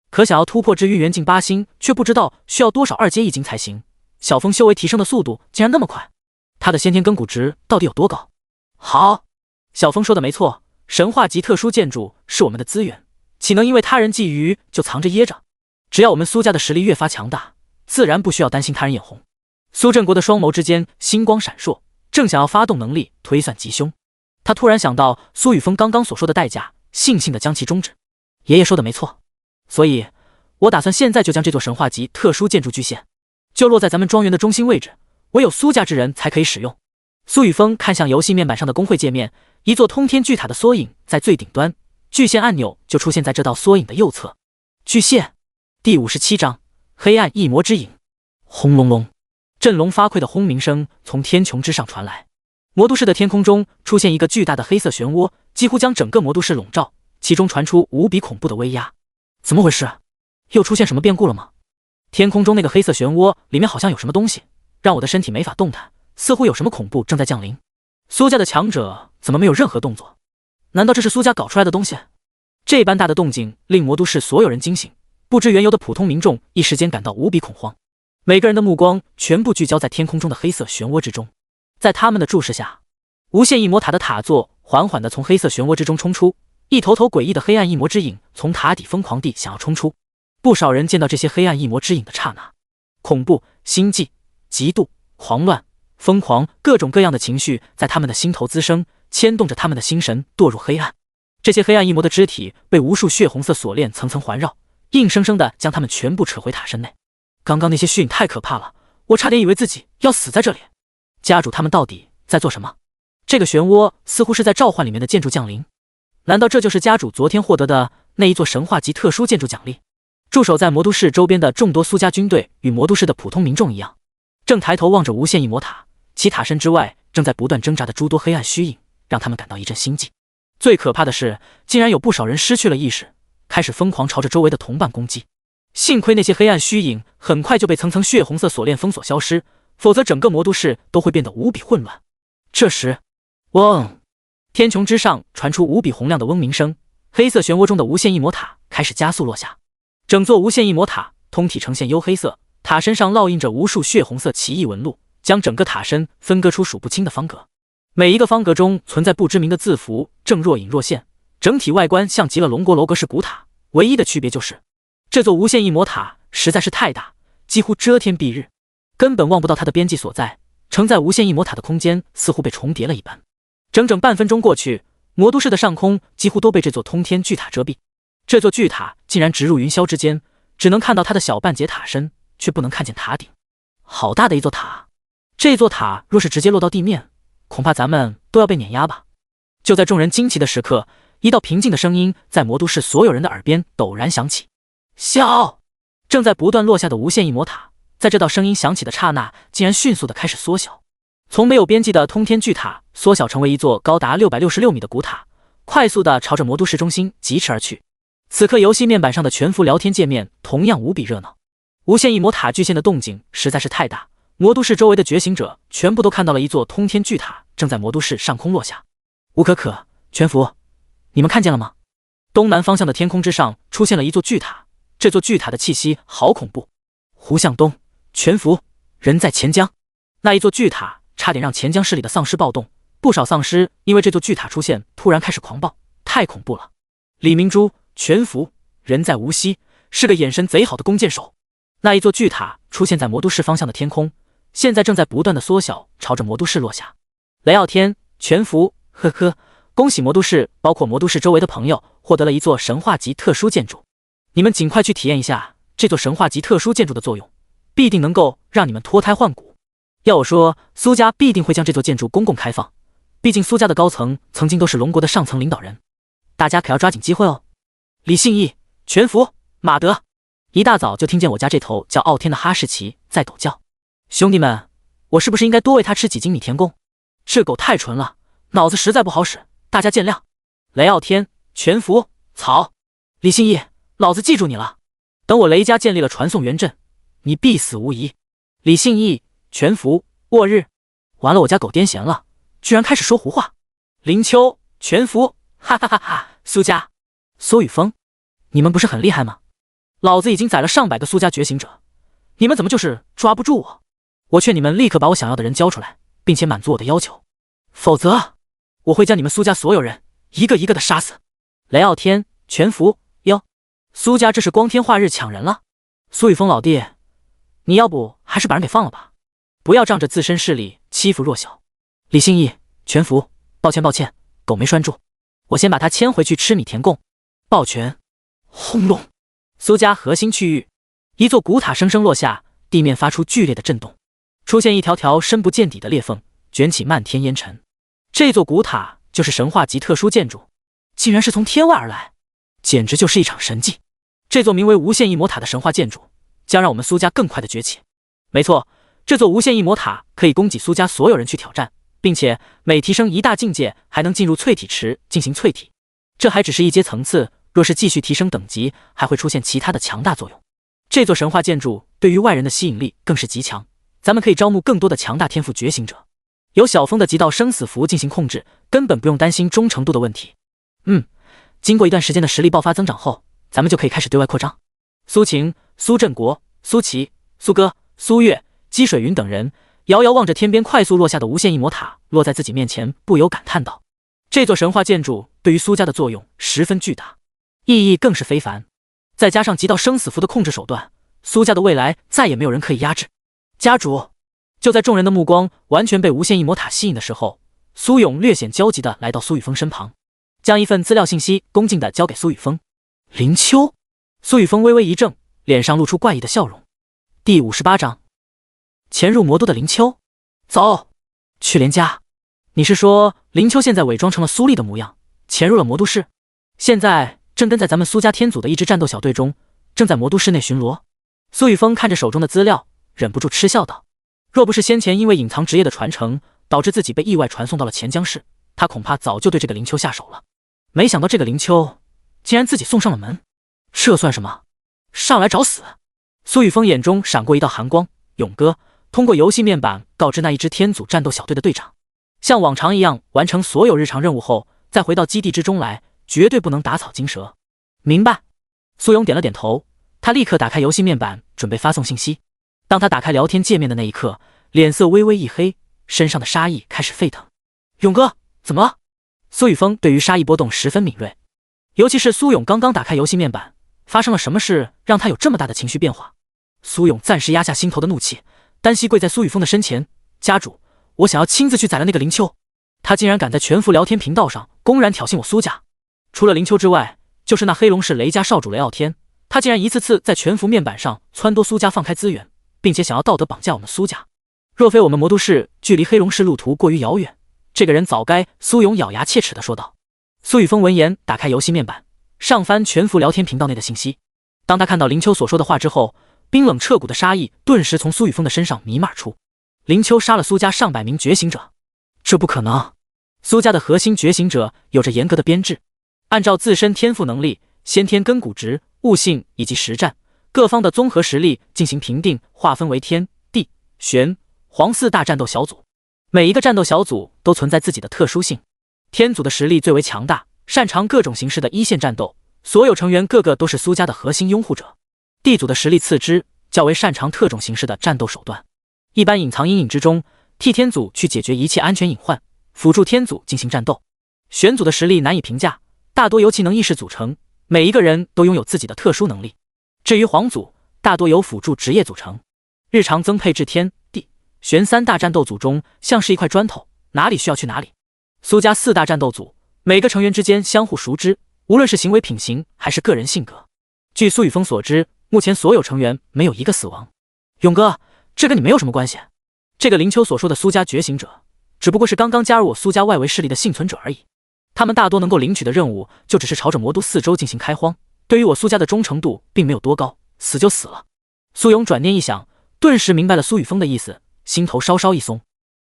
可想要突破至运元境8星，却不知道需要多少2阶异境才行。小峰修为提升的速度竟然那么快，他的先天根骨值到底有多高？好，小峰说的没错，神话级特殊建筑是我们的资源，岂能因为他人觊觎就藏着掖着？只要我们苏家的实力越发强大，自然不需要担心他人眼红。苏振国的双眸之间星光闪烁，正想要发动能力推算吉凶，他突然想到苏雨峰刚刚所说的代价，悻悻地将其终止。爷爷说的没错，所以我打算现在就将这座神话级特殊建筑巨献，就落在咱们庄园的中心位置，唯有苏家之人才可以使用。苏雨峰看向游戏面板上的工会界面，一座通天巨塔的缩影在最顶端，巨献按钮就出现在这道缩影的右侧。巨蟹第57章黑暗异魔之影。轰隆隆，振聋发聩的轰鸣声从天穹之上传来。魔都市的天空中出现一个巨大的黑色漩涡，几乎将整个魔都市笼罩，其中传出无比恐怖的威压。怎么回事？又出现什么变故了吗？天空中那个黑色漩涡里面好像有什么东西，让我的身体没法动弹，似乎有什么恐怖正在降临。苏家的强者怎么没有任何动作？难道这是苏家搞出来的东西？这般大的动静令魔都市所有人惊醒，不知缘由的普通民众一时间感到无比恐慌，每个人的目光全部聚焦在天空中的黑色漩涡之中。在他们的注视下，无限异魔塔的塔座缓缓地从黑色漩涡之中冲出，一头头诡异的黑暗异魔之影从塔底疯狂地想要冲出。不少人见到这些黑暗异魔之影的刹那，恐怖、心悸、嫉妒、狂乱、疯狂，各种各样的情绪在他们的心头滋生，牵动着他们的心神堕入黑暗。这些黑暗异魔的肢体被无数血红色锁链层层环绕，硬生生地将他们全部扯回塔身内。刚刚那些虚影太可怕了，我差点以为自己要死在这里。家主他们到底在做什么？这个漩涡似乎是在召唤里面的建筑降临，难道这就是家主昨天获得的那一座神话级特殊建筑奖励？驻守在魔都市周边的众多苏家军队与魔都市的普通民众一样，正抬头望着无限异魔塔，其塔身之外正在不断挣扎的诸多黑暗虚影，让他们感到一阵心悸。最可怕的是，竟然有不少人失去了意识，开始疯狂朝着周围的同伴攻击。幸亏那些黑暗虚影很快就被层层血红色锁链封锁消失，否则整个魔都市都会变得无比混乱。这时，嗡！天穹之上传出无比洪亮的嗡鸣声，黑色漩涡中的无限异魔塔开始加速落下。整座无限异魔塔通体呈现黝黑色，塔身上烙印着无数血红色奇异纹路，将整个塔身分割出数不清的方格。每一个方格中存在不知名的字符，正若隐若现，整体外观像极了龙国楼阁式古塔，唯一的区别就是这座无限异魔塔实在是太大，几乎遮天蔽日，根本望不到它的边际所在，承载无限异魔塔的空间似乎被重叠了一般。整整半分钟过去，魔都市的上空几乎都被这座通天巨塔遮蔽。这座巨塔竟然直入云霄之间，只能看到它的小半截塔身，却不能看见塔顶。好大的一座塔！这座塔若是直接落到地面，恐怕咱们都要被碾压吧。就在众人惊奇的时刻，一道平静的声音在魔都市所有人的耳边陡然响起：小！正在不断落下的无限异魔塔，在这道声音响起的刹那，竟然迅速地开始缩小，从没有边际的通天巨塔缩小成为一座高达666米的古塔，快速地朝着魔都市中心疾驰而去。此刻游戏面板上的全服聊天界面同样无比热闹。无限异魔塔巨现的动静实在是太大，魔都市周围的觉醒者全部都看到了一座通天巨塔正在魔都市上空落下。吴可可、全服，你们看见了吗？东南方向的天空之上出现了一座巨塔，这座巨塔的气息好恐怖。胡向东、全服，人在钱江。那一座巨塔差点让钱江市里的丧尸暴动，不少丧尸因为这座巨塔出现突然开始狂暴，太恐怖了。李明珠、全服，人在无锡，是个眼神贼好的弓箭手。那一座巨塔出现在魔都市方向的天空，现在正在不断的缩小，朝着魔都市落下。雷傲天、全服，呵呵，恭喜魔都市，包括魔都市周围的朋友获得了一座神话级特殊建筑。你们尽快去体验一下这座神话级特殊建筑的作用，必定能够让你们脱胎换骨。要我说，苏家必定会将这座建筑公共开放，毕竟苏家的高层曾经都是龙国的上层领导人，大家可要抓紧机会哦。李信义、全服、马德，一大早就听见我家这头叫傲天的哈士奇在狗叫。兄弟们，我是不是应该多喂他吃几斤米田共？这狗太纯了，脑子实在不好使，大家见谅。雷傲天、全服、草，李信义，老子记住你了。等我雷家建立了传送元阵，你必死无疑。李信义、全服，沃日。完了，我家狗癫痫了，居然开始说胡话。林秋、全服，哈哈哈哈。苏家。苏雨峰，你们不是很厉害吗？老子已经宰了上百个苏家觉醒者，你们怎么就是抓不住我？我劝你们立刻把我想要的人交出来，并且满足我的要求，否则我会将你们苏家所有人一个一个的杀死。雷傲天、全服，哟，苏家这是光天化日抢人了。苏雨峰老弟，你要不还是把人给放了吧，不要仗着自身势力欺负弱小。李信义、全服，抱歉，狗没拴住，我先把它牵回去吃米田共。抱拳。轰隆，苏家核心区域，一座古塔生生落下，地面发出剧烈的震动，出现一条条深不见底的裂缝，卷起漫天烟尘。这座古塔就是神话级特殊建筑，竟然是从天外而来，简直就是一场神迹。这座名为无限异魔塔的神话建筑将让我们苏家更快的崛起。没错，这座无限异魔塔可以供给苏家所有人去挑战，并且每提升一大境界，还能进入淬体池进行淬体。这还只是一阶层次，若是继续提升等级，还会出现其他的强大作用。这座神话建筑对于外人的吸引力更是极强，咱们可以招募更多的强大天赋觉醒者。有小峰的极道生死符进行控制，根本不用担心忠诚度的问题。经过一段时间的实力爆发增长后，咱们就可以开始对外扩张。苏晴、苏振国、苏琪、苏哥、苏月、姬水云等人遥遥望着天边快速落下的无限异魔塔落在自己面前，不由感叹道：这座神话建筑对于苏家的作用十分巨大，意义更是非凡。再加上极道生死符的控制手段，苏家的未来再也没有人可以压制。家主，就在众人的目光完全被无限异魔塔吸引的时候，苏勇略显焦急地来到苏雨峰身旁，将一份资料信息恭敬地交给苏雨峰。林秋，苏雨峰微微一怔，脸上露出怪异的笑容。第58章，潜入魔都的林秋。走，去连家。你是说林秋现在伪装成了苏丽的模样，潜入了魔都市，现在正跟在咱们苏家天祖的一支战斗小队中，正在魔都市内巡逻？苏雨峰看着手中的资料，忍不住嗤笑道：若不是先前因为隐藏职业的传承，导致自己被意外传送到了钱江市，他恐怕早就对这个林秋下手了。没想到这个林秋竟然自己送上了门，这算什么？上来找死！苏雨峰眼中闪过一道寒光，勇哥通过游戏面板告知那一支天祖战斗小队的队长，像往常一样完成所有日常任务后，再回到基地之中来，绝对不能打草惊蛇。明白。苏勇点了点头，他立刻打开游戏面板，准备发送信息。当他打开聊天界面的那一刻，脸色微微一黑，身上的杀意开始沸腾。勇哥，怎么了？苏雨峰对于杀意波动十分敏锐，尤其是苏勇刚刚打开游戏面板，发生了什么事让他有这么大的情绪变化？苏勇暂时压下心头的怒气，单膝跪在苏雨峰的身前：家主，我想要亲自去宰了那个林秋。他竟然敢在全服聊天频道上公然挑衅我苏家。除了林秋之外，就是那黑龙氏雷家少主雷傲天，他竟然一次次在全服面板上撺掇苏家放开资源，并且想要道德绑架我们苏家。若非我们魔都市距离黑龙氏路途过于遥远，这个人早该……苏勇咬牙切齿地说道。苏雨峰闻言，打开游戏面板，上翻全服聊天频道内的信息。当他看到林秋所说的话之后，冰冷彻骨的杀意顿时从苏雨峰的身上弥漫出。林秋杀了苏家上百名觉醒者，这不可能！苏家的核心觉醒者有着严格的编制，按照自身天赋能力、先天根骨值、悟性以及实战各方的综合实力进行评定，划分为天、地、玄、黄四大战斗小组。每一个战斗小组都存在自己的特殊性。天组的实力最为强大，擅长各种形式的一线战斗，所有成员个个都是苏家的核心拥护者。地组的实力次之，较为擅长特种形式的战斗手段，一般隐藏阴影之中，替天组去解决一切安全隐患，辅助天组进行战斗。玄组的实力难以评价，大多由其能意识组成，每一个人都拥有自己的特殊能力。至于黄组，大多由辅助职业组成，日常增配至天、地、玄三大战斗组中，像是一块砖头，哪里需要去哪里。苏家四大战斗组，每个成员之间相互熟知，无论是行为品行还是个人性格。据苏雨峰所知，目前所有成员没有一个死亡。勇哥，这跟你没有什么关系。这个林秋所说的苏家觉醒者，只不过是刚刚加入我苏家外围势力的幸存者而已。他们大多能够领取的任务，就只是朝着魔都四周进行开荒，对于我苏家的忠诚度并没有多高，死就死了。苏勇转念一想，顿时明白了苏雨峰的意思，心头稍稍一松。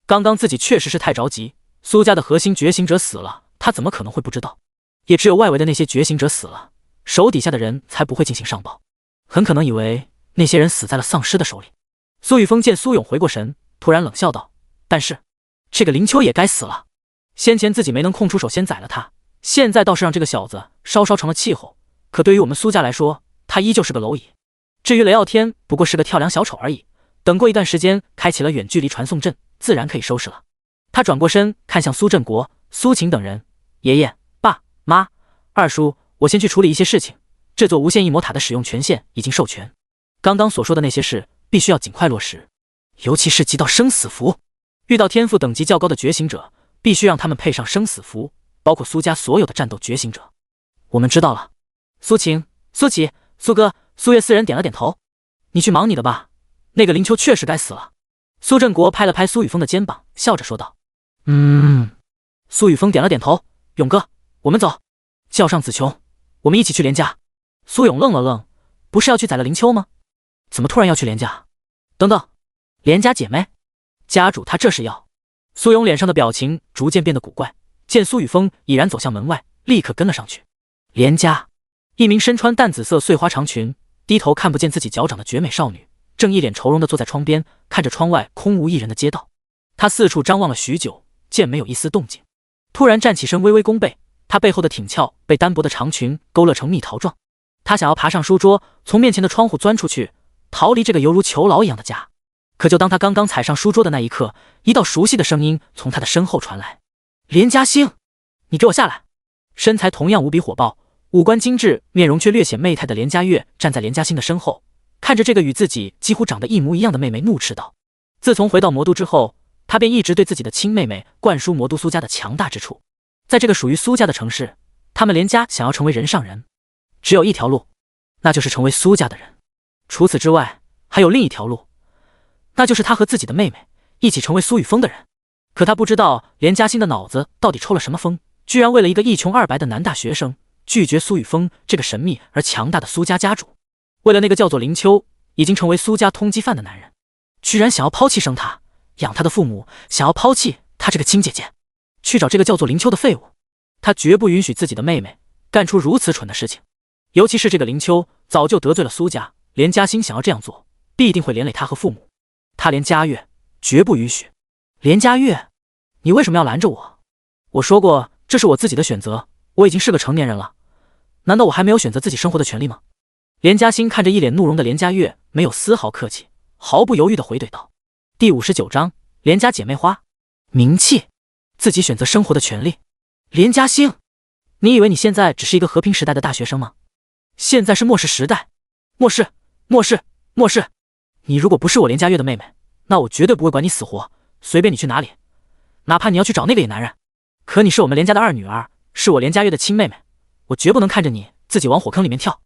刚刚自己确实是太着急，苏家的核心觉醒者死了，他怎么可能会不知道？也只有外围的那些觉醒者死了，手底下的人才不会进行上报，很可能以为那些人死在了丧尸的手里。苏雨峰见苏勇回过神，突然冷笑道：但是这个林秋也该死了，先前自己没能空出手先宰了他，现在倒是让这个小子稍稍成了气候，可对于我们苏家来说，他依旧是个蝼蚁。至于雷傲天，不过是个跳梁小丑而已，等过一段时间开启了远距离传送阵，自然可以收拾了。他转过身看向苏振国、苏晴等人：爷爷、爸妈、二叔，我先去处理一些事情，这座无限异魔塔的使用权限已经授权，刚刚所说的那些事必须要尽快落实，尤其是极道生死符，遇到天赋等级较高的觉醒者，必须让他们配上生死符，包括苏家所有的战斗觉醒者。我们知道了。苏晴、苏琪、苏哥、苏月四人点了点头。你去忙你的吧，那个林秋确实该死了。苏振国拍了拍苏雨峰的肩膀，笑着说道。苏雨峰点了点头。勇哥，我们走。叫上子琼，我们一起去连家。苏勇愣了愣，不是要去宰了林秋吗？怎么突然要去连家？等等，连家姐妹？家主他这是要……苏勇脸上的表情逐渐变得古怪，见苏雨峰已然走向门外，立刻跟了上去。连家，一名身穿淡紫色碎花长裙，低头看不见自己脚掌的绝美少女，正一脸愁容地坐在窗边，看着窗外空无一人的街道。她四处张望了许久，见没有一丝动静，突然站起身，微微弓背。她背后的挺翘被单薄的长裙勾勒成蜜桃状。她想要爬上书桌，从面前的窗户钻出去，逃离这个犹如囚牢一样的家。可就当她刚刚踩上书桌的那一刻，一道熟悉的声音从她的身后传来：“连嘉欣，你给我下来！”身材同样无比火爆，五官精致，面容却略显媚态的连嘉悦站在连嘉欣的身后，看着这个与自己几乎长得一模一样的妹妹，怒斥道：“自从回到魔都之后，他便一直对自己的亲妹妹灌输魔都苏家的强大之处。在这个属于苏家的城市，他们连家想要成为人上人，只有一条路，那就是成为苏家的人。除此之外，还有另一条路，那就是他和自己的妹妹一起成为苏雨峰的人。可他不知道连嘉欣的脑子到底抽了什么风，居然为了一个一穷二白的男大学生，拒绝苏雨峰这个神秘而强大的苏家家主，为了那个叫做林秋，已经成为苏家通缉犯的男人，居然想要抛弃生他养他的父母，想要抛弃他这个亲姐姐，去找这个叫做林秋的废物。他绝不允许自己的妹妹干出如此蠢的事情，尤其是这个林秋早就得罪了苏家，连嘉欣想要这样做，必定会连累他和父母。他连嘉悦绝不允许。连嘉悦，你为什么要拦着我？我说过这是我自己的选择，我已经是个成年人了，难道我还没有选择自己生活的权利吗？连嘉欣看着一脸怒容的连嘉悦，没有丝毫客气，毫不犹豫地回怼道。第59章，连家姐妹花。名气，自己选择生活的权利。连嘉欣，你以为你现在只是一个和平时代的大学生吗？现在是末世时代，末世，末世，末世！你如果不是我连嘉悦的妹妹，那我绝对不会管你死活，随便你去哪里，哪怕你要去找那个野男人。可你是我们连家的二女儿，是我连嘉悦的亲妹妹，我绝不能看着你自己往火坑里面跳。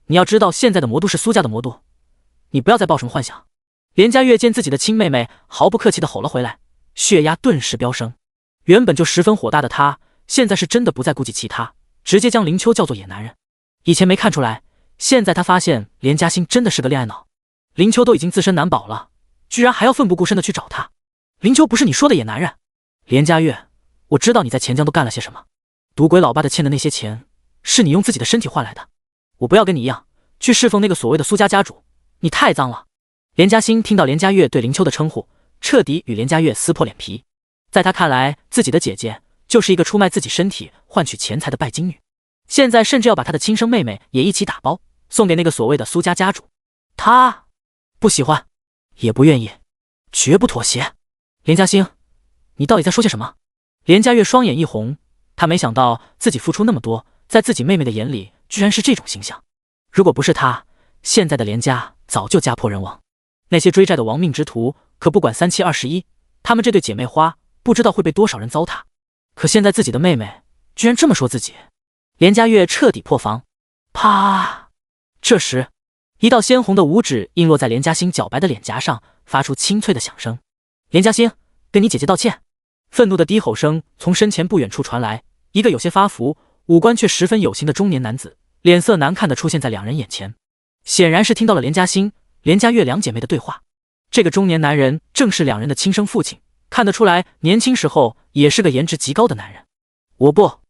你要知道，现在的魔都是苏家的魔都，你不要再抱什么幻想。连嘉悦见自己的亲妹妹毫不客气地吼了回来，血压顿时飙升。原本就十分火大的他，现在是真的不再顾及其他，直接将林秋叫做野男人。以前没看出来，现在他发现连嘉欣真的是个恋爱脑。林秋都已经自身难保了，居然还要奋不顾身地去找他。林秋不是你说的野男人。连嘉悦，我知道你在钱江都干了些什么，赌鬼老爸的欠的那些钱是你用自己的身体换来的。我不要跟你一样去侍奉那个所谓的苏家家主，你太脏了。连嘉欣听到连嘉悦对林秋的称呼，彻底与连嘉悦撕破脸皮。在他看来，自己的姐姐就是一个出卖自己身体换取钱财的拜金女，现在甚至要把他的亲生妹妹也一起打包送给那个所谓的苏家家主。他不喜欢，也不愿意，绝不妥协。连嘉欣，你到底在说些什么？连嘉悦双眼一红，他没想到自己付出那么多，在自己妹妹的眼里居然是这种形象。如果不是他，现在的连家早就家破人亡。那些追债的亡命之徒可不管3721，他们这对姐妹花不知道会被多少人糟蹋。可现在自己的妹妹居然这么说自己，连嘉悦彻底破防。啪！这时，一道鲜红的五指映落在连嘉欣皎白的脸颊上，发出清脆的响声。连嘉欣，跟你姐姐道歉！愤怒的低吼声从身前不远处传来，一个有些发福、五官却十分有型的中年男子，脸色难看地出现在两人眼前。显然是听到了连嘉欣、连嘉悦两姐妹的对话。这个中年男人正是两人的亲生父亲，看得出来年轻时候也是个颜值极高的男人。我不！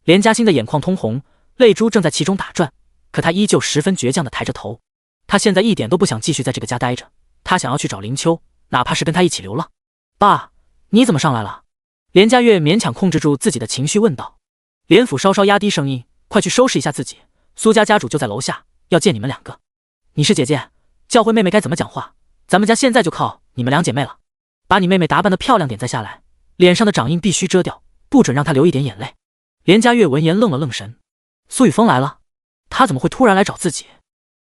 连嘉欣的眼眶通红，泪珠正在其中打转，可他依旧十分倔强地抬着头。他现在一点都不想继续在这个家待着，他想要去找林秋，哪怕是跟他一起流浪。爸，你怎么上来了？连嘉悦勉强控制住自己的情绪问道。连府稍稍压低声音，快去收拾一下自己，苏家家主就在楼下，要见你们两个。你是姐姐，教会妹妹该怎么讲话，咱们家现在就靠你们两姐妹了。把你妹妹打扮得漂亮点再下来，脸上的掌印必须遮掉，不准让她流一点眼泪。连嘉悦闻言愣了愣神，苏雨峰来了？他怎么会突然来找自己？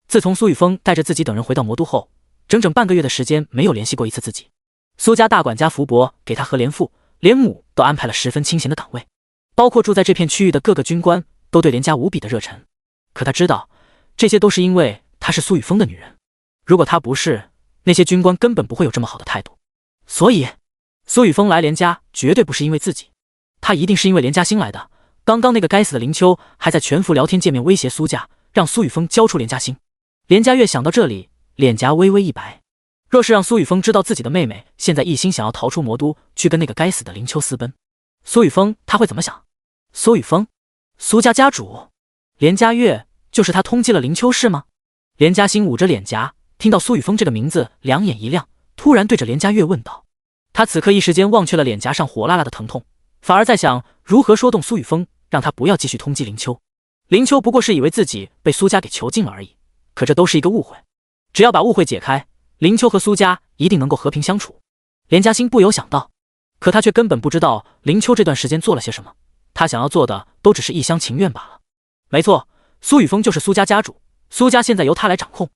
自从苏雨峰带着自己等人回到魔都后，整整半个月的时间没有联系过一次自己。苏家大管家福伯给他和连父、连母都安排了十分清闲的岗位，包括住在这片区域的各个军官都对连家无比的热忱。可他知道，这些都是因为她是苏雨峰的女人，如果她不是，那些军官根本不会有这么好的态度。所以，苏雨峰来连家绝对不是因为自己，他一定是因为连嘉欣来的。刚刚那个该死的林秋还在全服聊天界面威胁苏家，让苏雨峰交出连嘉欣。连家月想到这里，脸颊微微一白。若是让苏雨峰知道自己的妹妹现在一心想要逃出魔都，去跟那个该死的林秋私奔，苏雨峰他会怎么想？苏雨峰，苏家家主，连家月就是他通缉了林秋是吗？连家欣捂着脸颊，听到苏雨峰这个名字，两眼一亮，突然对着连家月问道。他此刻一时间忘却了脸颊上火辣辣的疼痛，反而在想如何说动苏雨峰，让他不要继续通缉林秋。林秋不过是以为自己被苏家给囚禁了而已，可这都是一个误会。只要把误会解开，林秋和苏家一定能够和平相处。连家欣不由想到，可他却根本不知道林秋这段时间做了些什么，他想要做的都只是一厢情愿罢了。没错，苏雨峰就是苏家家主，苏家现在由他来掌控。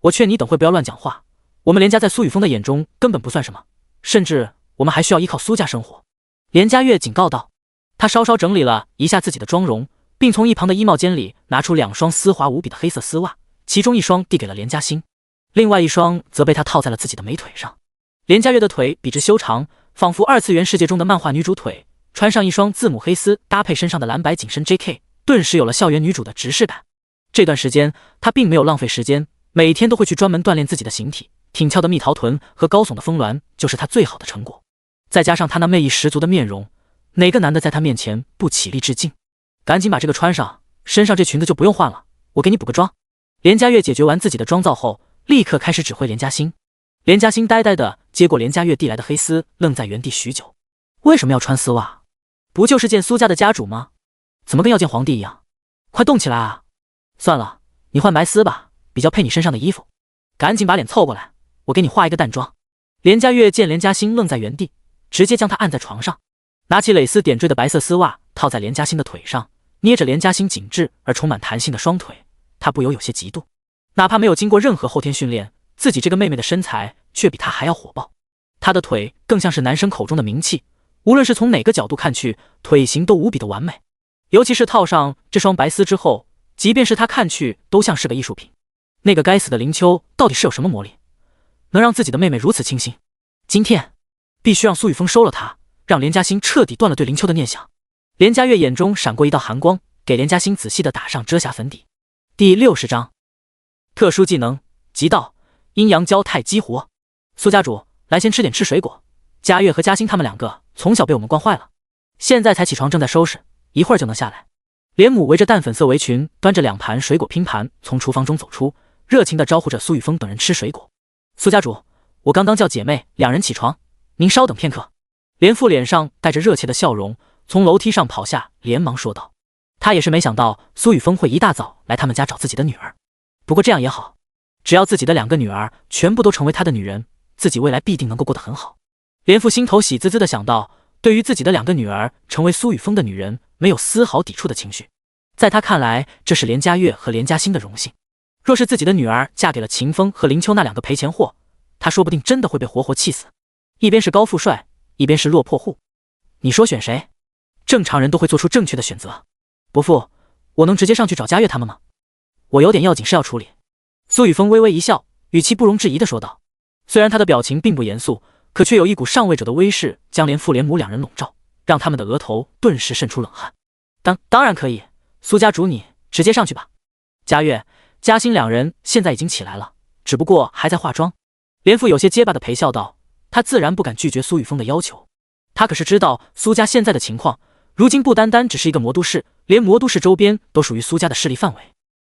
我劝你等会不要乱讲话，我们连家在苏雨峰的眼中根本不算什么，甚至我们还需要依靠苏家生活。连家月警告道。他稍稍整理了一下自己的妆容，并从一旁的衣帽间里拿出2双丝滑无比的黑色丝袜，其中一双递给了连家欣，另外一双则被他套在了自己的美腿上。连家月的腿笔直修长，仿佛2次元世界中的漫画女主腿，穿上一双字母黑丝搭配身上的蓝白紧身 JK， 顿时有了校园女主的直视感。这段时间他并没有浪费时间，每天都会去专门锻炼自己的形体，挺翘的蜜桃臀和高耸的丰峦就是他最好的成果。再加上他那魅力十足的面容，哪个男的在他面前不起立致敬？赶紧把这个穿上，身上这裙子就不用换了，我给你补个妆。连家月解决完自己的妆造后，立刻开始指挥连家欣。连家欣呆呆的接过连家月递来的黑丝，愣在原地许久。为什么要穿丝袜？不就是见苏家的家主吗？怎么跟要见皇帝一样？快动起来啊！算了，你换白丝吧，比较配你身上的衣服。赶紧把脸凑过来，我给你化一个淡妆。连家月见连家欣愣在原地，直接将他按在床上，拿起蕾丝点缀的白色丝袜套在连家欣的腿上，捏着连家欣紧致而充满弹性的双腿，他不由有些嫉妒。哪怕没有经过任何后天训练，自己这个妹妹的身材却比她还要火爆。她的腿更像是男生口中的名器，无论是从哪个角度看去，腿型都无比的完美。尤其是套上这双白丝之后，即便是她看去都像是个艺术品。那个该死的林秋到底是有什么魔力，能让自己的妹妹如此倾心？今天必须让苏雨峰收了她，让连家欣彻底断了对林秋的念想。连家月眼中闪过一道寒光，给连家欣仔细的打上遮瑕粉底。第60章特殊技能极道阴阳交泰激活。苏家主，来先吃点水果。家月和家欣他们2个从小被我们惯坏了，现在才起床，正在收拾，一会儿就能下来。连母围着淡粉色围裙，端着2盘水果拼盘从厨房中走出，热情地招呼着苏雨峰等人吃水果。苏家主，我刚刚叫姐妹2人起床，您稍等片刻。连父脸上带着热切的笑容，从楼梯上跑下，连忙说道。他也是没想到苏雨峰会一大早来他们家找自己的女儿，不过这样也好，只要自己的2个女儿全部都成为他的女人，自己未来必定能够过得很好。连父心头喜滋滋的想到，对于自己的2个女儿成为苏雨峰的女人，没有丝毫抵触的情绪。在他看来，这是连家月和连家欣的荣幸。若是自己的女儿嫁给了秦风和林秋那2个赔钱货，他说不定真的会被活活气死。一边是高富帅，一边是落魄户，你说选谁？正常人都会做出正确的选择。伯父，我能直接上去找家月他们吗？我有点要紧事要处理。苏雨峰微微一笑，语气不容置疑的说道。虽然他的表情并不严肃，可却有一股上位者的威势将连父连母2人笼罩，让他们的额头顿时渗出冷汗。当然可以，苏家主你直接上去吧。家月、家欣2人现在已经起来了，只不过还在化妆。连父有些结巴的陪笑道，他自然不敢拒绝苏雨峰的要求。他可是知道苏家现在的情况，如今不单单只是一个魔都市，连魔都市周边都属于苏家的势力范围。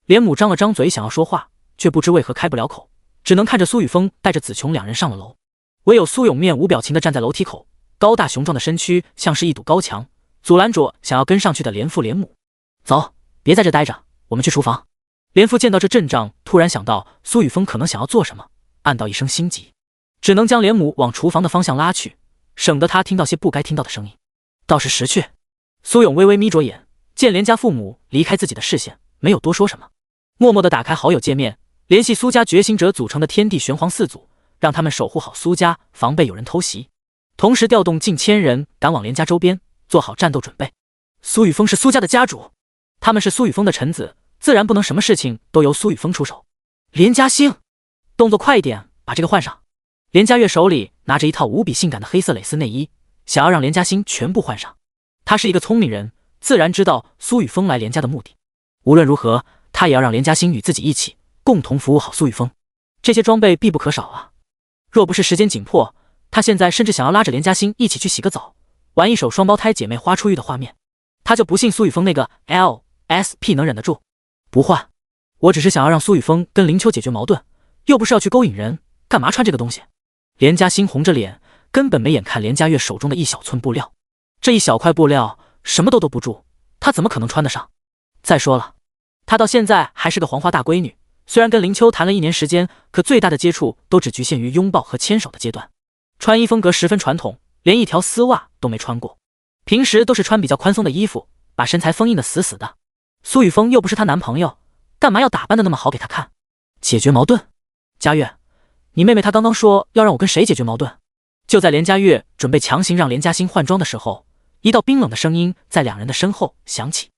连母张了张嘴想要说话，却不知为何开不了口，只能看着苏雨峰带着子琼2人上了楼。唯有苏永面无表情地站在楼梯口，高大雄壮的身躯像是一堵高墙，阻拦着想要跟上去的连父连母。走，别在这待着，我们去厨房。连父见到这阵仗，突然想到苏雨峰可能想要做什么，暗道一声心急，只能将连母往厨房的方向拉去，省得他听到些不该听到的声音。倒是识趣。苏永微微眯着眼，见连家父母离开自己的视线，没有多说什么，默默地打开好友界面，联系苏家觉醒者组成的天地玄黄4组，让他们守护好苏家，防备有人偷袭，同时调动近1000人赶往连家周边，做好战斗准备。苏雨峰是苏家的家主，他们是苏雨峰的臣子，自然不能什么事情都由苏雨峰出手。连家兴，动作快一点，把这个换上。连家月手里拿着一套无比性感的黑色蕾丝内衣，想要让连家兴全部换上。他是一个聪明人，自然知道苏雨峰来连家的目的。无论如何，他也要让连家兴与自己一起共同服务好苏雨峰。这些装备必不可少啊！若不是时间紧迫，他现在甚至想要拉着连嘉欣一起去洗个澡，玩一手双胞胎姐妹花出浴的画面。他就不信苏雨峰那个 LSP 能忍得住。不换，我只是想要让苏雨峰跟林秋解决矛盾，又不是要去勾引人，干嘛穿这个东西？连嘉欣红着脸，根本没眼看连嘉悦手中的一小寸布料。这一小块布料什么都不住，他怎么可能穿得上？再说了，他到现在还是个黄花大闺女，虽然跟林秋谈了1年时间，可最大的接触都只局限于拥抱和牵手的阶段。穿衣风格十分传统，连一条丝袜都没穿过，平时都是穿比较宽松的衣服，把身材封印的死死的。苏雨峰又不是她男朋友，干嘛要打扮的那么好给她看？解决矛盾？嘉悦，你妹妹她刚刚说要让我跟谁解决矛盾？就在连嘉悦准备强行让连嘉欣换装的时候，一道冰冷的声音在两人的身后响起。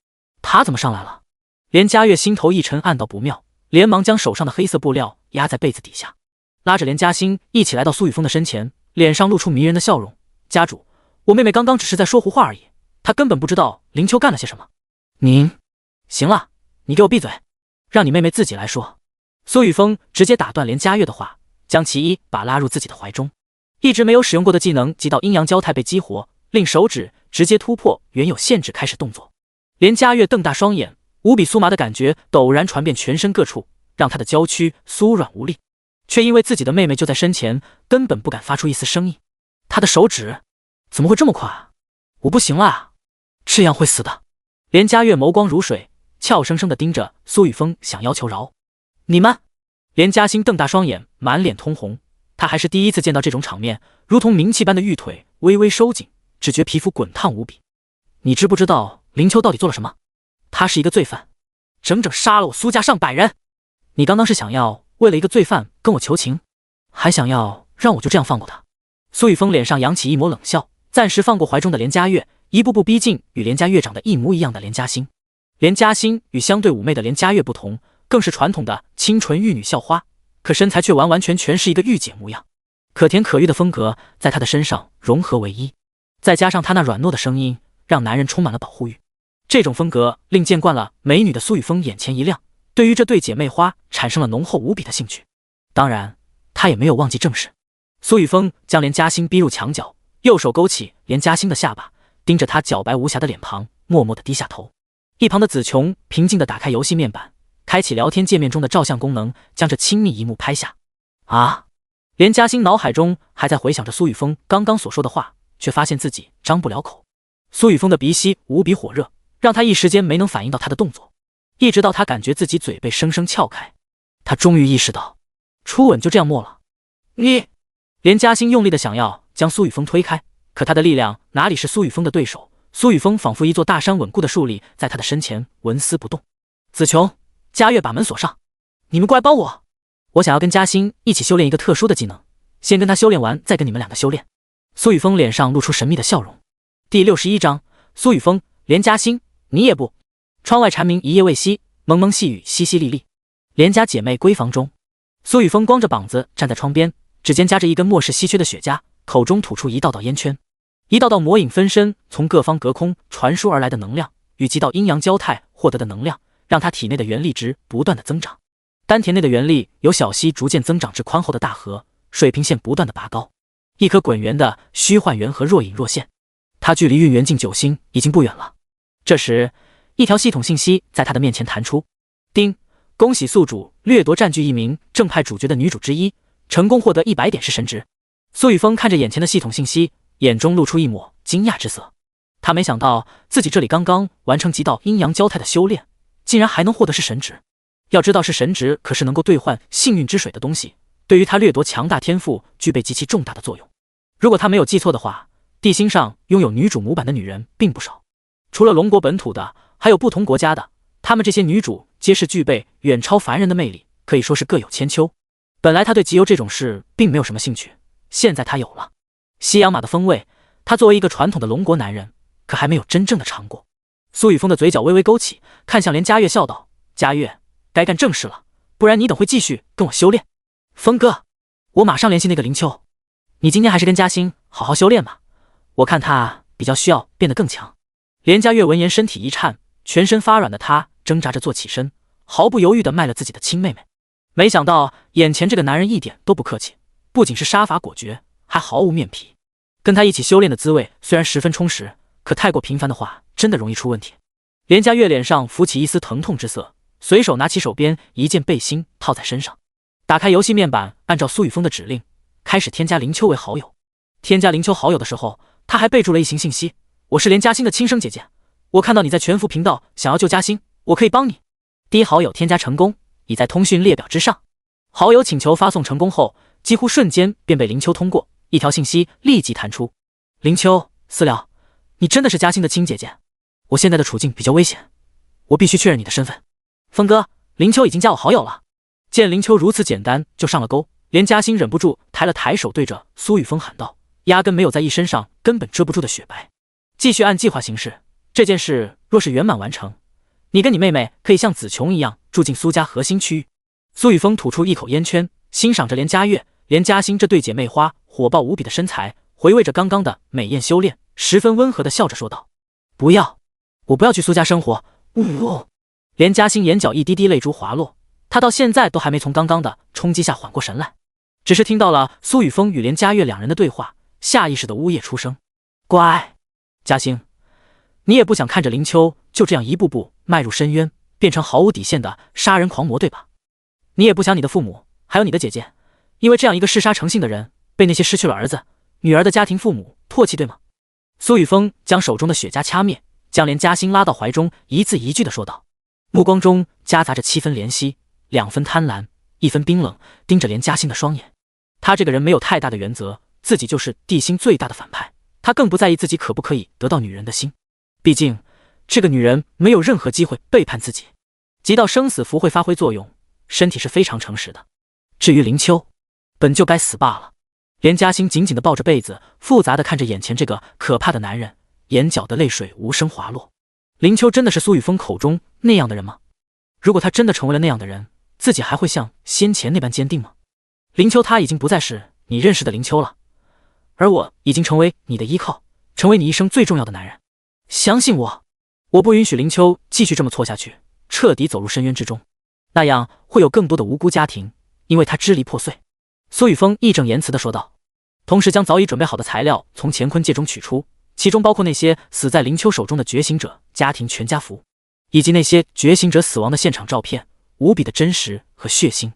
他怎么上来了？连嘉悦心头一沉，暗道不妙，连忙将手上的黑色布料压在被子底下，拉着连嘉欣一起来到苏雨峰的身前，脸上露出迷人的笑容。家主，我妹妹刚刚只是在说胡话而已，她根本不知道林秋干了些什么。您，行了，你给我闭嘴，让你妹妹自己来说。苏雨峰直接打断连嘉悦的话，将其一把拉入自己的怀中。一直没有使用过的技能极道阴阳交泰被激活，令手指直接突破原有限制，开始动作。连嘉悦瞪大双眼，无比酥麻的感觉陡然传遍全身各处，让他的娇躯酥软无力，却因为自己的妹妹就在身前，根本不敢发出一丝声音。他的手指怎么会这么快啊？我不行了啊，这样会死的。连嘉悦眸光如水，俏生生地盯着苏雨峰，想要求饶。你们！连嘉欣瞪大双眼，满脸通红，他还是第一次见到这种场面，如同冥器般的玉腿微微收紧，只觉皮肤滚烫无比。你知不知道林秋到底做了什么？他是一个罪犯，整整杀了我苏家上百人。你刚刚是想要为了一个罪犯跟我求情，还想要让我就这样放过他？苏雨峰脸上扬起一抹冷笑，暂时放过怀中的连嘉悦，一步步逼近与连嘉悦长得一模一样的连嘉欣。连嘉欣与相对妩媚的连嘉悦不同，更是传统的清纯玉女校花，可身材却完完全全是一个御姐模样，可甜可欲的风格在她的身上融合为一，再加上她那软糯的声音，让男人充满了保护欲。这种风格令见惯了美女的苏雨峰眼前一亮，对于这对姐妹花产生了浓厚无比的兴趣。当然，他也没有忘记正事。苏雨峰将连嘉欣逼入墙角，右手勾起连嘉欣的下巴，盯着她皎白无瑕的脸庞，默默地低下头。一旁的子琼平静地打开游戏面板，开启聊天界面中的照相功能，将这亲密一幕拍下。啊！连嘉欣脑海中还在回想着苏雨峰刚刚所说的话，却发现自己张不了口。苏雨峰的鼻息无比火热，让他一时间没能反应到他的动作，一直到他感觉自己嘴被生生撬开，他终于意识到，初吻就这样没了。你！连嘉欣用力的想要将苏雨峰推开，可他的力量哪里是苏雨峰的对手？苏雨峰仿佛一座大山稳固的竖立在他的身前，纹丝不动。子琼、嘉悦把门锁上，你们过来帮我。我想要跟嘉欣一起修炼一个特殊的技能，先跟他修炼完，再跟你们两个修炼。苏雨峰脸上露出神秘的笑容。第61章，苏雨峰、连嘉欣，你也不。窗外蝉鸣一夜未息，蒙蒙细雨淅淅沥沥。连家姐妹闺房中，苏雨峰光着膀子站在窗边，指尖夹着一根莫氏稀缺的雪茄，口中吐出一道道烟圈，一道道魔影分身从各方隔空传输而来的能量，与极道阴阳交泰获得的能量，让他体内的元力值不断的增长。丹田内的元力由小溪逐渐增长至宽厚的大河，水平线不断的拔高，一颗滚圆的虚幻元核若隐若现。他距离运元境9星已经不远了。这时，一条系统信息在他的面前弹出：丁，恭喜宿主掠夺占据一名正派主角的女主之一，成功获得100点式神值。苏雨峰看着眼前的系统信息，眼中露出一抹惊讶之色。他没想到自己这里刚刚完成极道阴阳交泰的修炼，竟然还能获得是神值。要知道是神值可是能够兑换幸运之水的东西，对于他掠夺强大天赋具备极其重大的作用。如果他没有记错的话，地心上拥有女主模板的女人并不少，除了龙国本土的，还有不同国家的，她们这些女主皆是具备远超凡人的魅力，可以说是各有千秋。本来他对集邮这种事并没有什么兴趣，现在他有了。西洋马的风味，他作为一个传统的龙国男人，可还没有真正的尝过。苏雨峰的嘴角微微勾起，看向连嘉悦笑道：嘉悦，该干正事了，不然你等会继续跟我修炼。峰哥，我马上联系那个林秋，你今天还是跟嘉欣好好修炼吧，我看他比较需要变得更强。连嘉悦闻言身体一颤，全身发软的他挣扎着坐起身，毫不犹豫地卖了自己的亲妹妹。没想到眼前这个男人一点都不客气，不仅是杀伐果决，还毫无面皮。跟他一起修炼的滋味虽然十分充实，可太过频繁的话，真的容易出问题。连家月脸上浮起一丝疼痛之色，随手拿起手边一件背心套在身上，打开游戏面板，按照苏雨峰的指令，开始添加林秋为好友。添加林秋好友的时候，他还备注了一行信息：我是连嘉欣的亲生姐姐，我看到你在全服频道想要救嘉欣，我可以帮你。第一好友添加成功，已在通讯列表之上。好友请求发送成功后，几乎瞬间便被林秋通过，一条信息立即弹出：林秋，私聊，你真的是嘉欣的亲姐姐？我现在的处境比较危险，我必须确认你的身份。峰哥，林秋已经加我好友了。见林秋如此简单就上了钩，连嘉欣忍不住抬了抬手，对着苏雨峰喊道：压根没有在意身上根本遮不住的雪白。继续按计划行事，这件事若是圆满完成，你跟你妹妹可以像子琼一样住进苏家核心区域。苏雨峰吐出一口烟圈，欣赏着连嘉月、连嘉欣这对姐妹花火爆无比的身材，回味着刚刚的美艳修炼，十分温和地笑着说道：不要，我不要去苏家生活。连嘉欣眼角一滴滴泪珠滑落，她到现在都还没从刚刚的冲击下缓过神来，只是听到了苏雨峰与连嘉月两人的对话，下意识的呜咽出声。乖，嘉欣，你也不想看着林秋就这样一步步迈入深渊，变成毫无底线的杀人狂魔，对吧？你也不想你的父母还有你的姐姐因为这样一个嗜杀成性的人，被那些失去了儿子女儿的家庭父母唾弃，对吗？苏雨峰将手中的雪茄掐灭，将连嘉欣拉到怀中，一字一句地说道，目光中夹杂着7分怜惜，2分贪婪，1分冰冷，盯着连嘉欣的双眼。他这个人没有太大的原则，自己就是地心最大的反派，他更不在意自己可不可以得到女人的心，毕竟这个女人没有任何机会背叛自己。急到生死符会发挥作用，身体是非常诚实的。至于林秋，本就该死罢了。连嘉欣紧紧地抱着被子，复杂地看着眼前这个可怕的男人，眼角的泪水无声滑落。林秋真的是苏雨峰口中那样的人吗？如果他真的成为了那样的人，自己还会像先前那般坚定吗？林秋他已经不再是你认识的林秋了，而我已经成为你的依靠，成为你一生最重要的男人。相信我，我不允许林秋继续这么错下去，彻底走入深渊之中，那样会有更多的无辜家庭因为他支离破碎。苏雨峰义正言辞地说道，同时将早已准备好的材料从乾坤界中取出，其中包括那些死在林秋手中的觉醒者家庭全家福，以及那些觉醒者死亡的现场照片，无比的真实和血腥，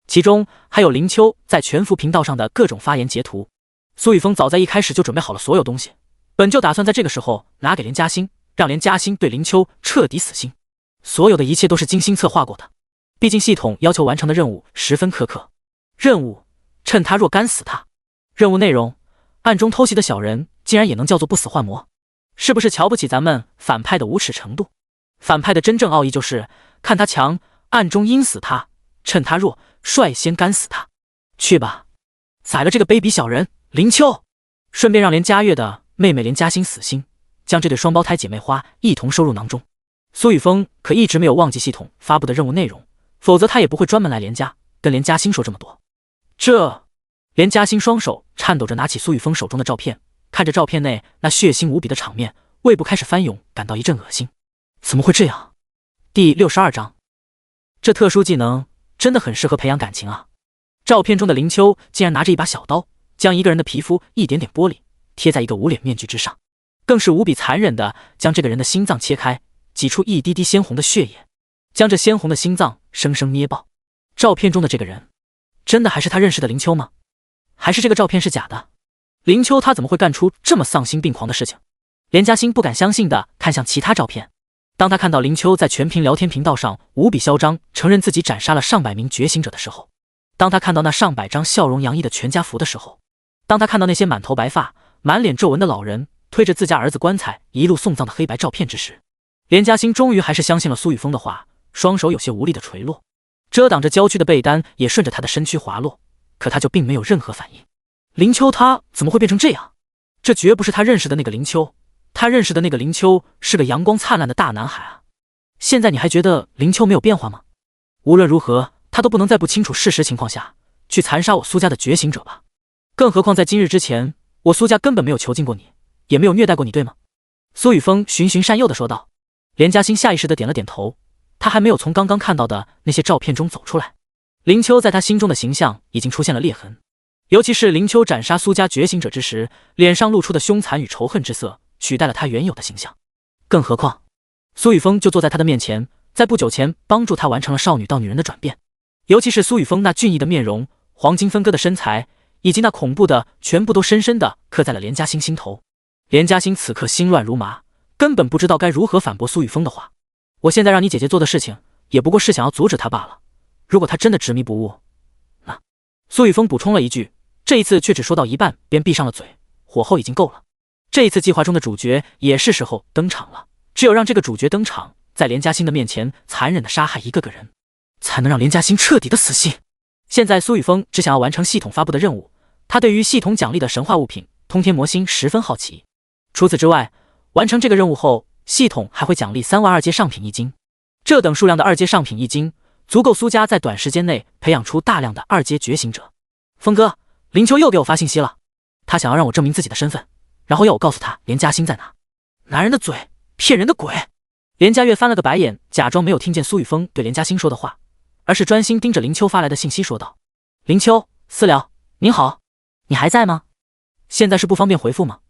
其中还有林秋在全服频道上的各种发言截图。苏雨峰早在一开始就准备好了所有东西，本就打算在这个时候拿给连嘉欣，让连嘉欣对林秋彻底死心。所有的一切都是精心策划过的，毕竟系统要求完成的任务十分苛刻。任务：趁他若干死他。任务内容：暗中偷袭的小人竟然也能叫做不死幻魔，是不是瞧不起咱们反派的无耻程度？反派的真正奥义就是看他强，暗中阴死他，趁他弱，率先干死他。去吧，宰了这个卑鄙小人林秋，顺便让连嘉月的妹妹连嘉欣死心，将这对双胞胎姐妹花一同收入囊中。苏雨峰可一直没有忘记系统发布的任务内容，否则他也不会专门来连家跟连嘉欣说这么多。连嘉欣双手颤抖着拿起苏雨峰手中的照片，看着照片内那血腥无比的场面，胃部开始翻涌，感到一阵恶心。怎么会这样？第62章，这特殊技能真的很适合培养感情啊！照片中的林秋竟然拿着一把小刀，将一个人的皮肤一点点剥离，贴在一个无脸面具之上，更是无比残忍的将这个人的心脏切开，挤出一滴滴鲜红的血液，将这鲜红的心脏生生捏爆。照片中的这个人，真的还是他认识的林秋吗？还是这个照片是假的？林秋他怎么会干出这么丧心病狂的事情？连嘉欣不敢相信地看向其他照片，当他看到林秋在全屏聊天频道上无比嚣张，承认自己斩杀了上百名觉醒者的时候，当他看到那上百张笑容洋溢的全家福的时候，当他看到那些满头白发、满脸皱纹的老人推着自家儿子棺材一路送葬的黑白照片之时，连嘉欣终于还是相信了苏雨峰的话，双手有些无力的垂落，遮挡着娇躯的被单也顺着他的身躯滑落，可他就并没有任何反应。林秋他怎么会变成这样？这绝不是他认识的那个林秋，他认识的那个林秋是个阳光灿烂的大男孩啊！现在你还觉得林秋没有变化吗？无论如何，他都不能在不清楚事实情况下去残杀我苏家的觉醒者吧？更何况在今日之前，我苏家根本没有囚禁过你，也没有虐待过你，对吗？苏雨峰循循善诱地说道。连嘉欣下意识地点了点头，他还没有从刚刚看到的那些照片中走出来。林秋在他心中的形象已经出现了裂痕，尤其是林秋斩杀苏家觉醒者之时，脸上露出的凶残与仇恨之色，取代了他原有的形象。更何况，苏雨峰就坐在他的面前，在不久前帮助他完成了少女到女人的转变。尤其是苏雨峰那俊逸的面容、黄金分割的身材，以及那恐怖的，全部都深深地刻在了连嘉欣心头。连嘉欣此刻心乱如麻，根本不知道该如何反驳苏雨峰的话。我现在让你姐姐做的事情，也不过是想要阻止他罢了。如果他真的执迷不悟，那……苏雨峰补充了一句，这一次却只说到一半便闭上了嘴，火候已经够了。这一次计划中的主角也是时候登场了，只有让这个主角登场，在连嘉欣的面前残忍地杀害一个个人，才能让连嘉欣彻底的死心。现在苏雨峰只想要完成系统发布的任务，他对于系统奖励的神话物品通天魔星十分好奇。除此之外，完成这个任务后，系统还会奖励3万2阶上品1晶。这等数量的2阶上品1晶，足够苏家在短时间内培养出大量的2阶觉醒者。峰哥，林秋又给我发信息了，他想要让我证明自己的身份，然后要我告诉他连嘉欣在哪。男人的嘴，骗人的鬼！连嘉悦翻了个白眼，假装没有听见苏雨峰对连嘉欣说的话，而是专心盯着林秋发来的信息说道：林秋，私聊，您好，你还在吗？现在是不方便回复吗？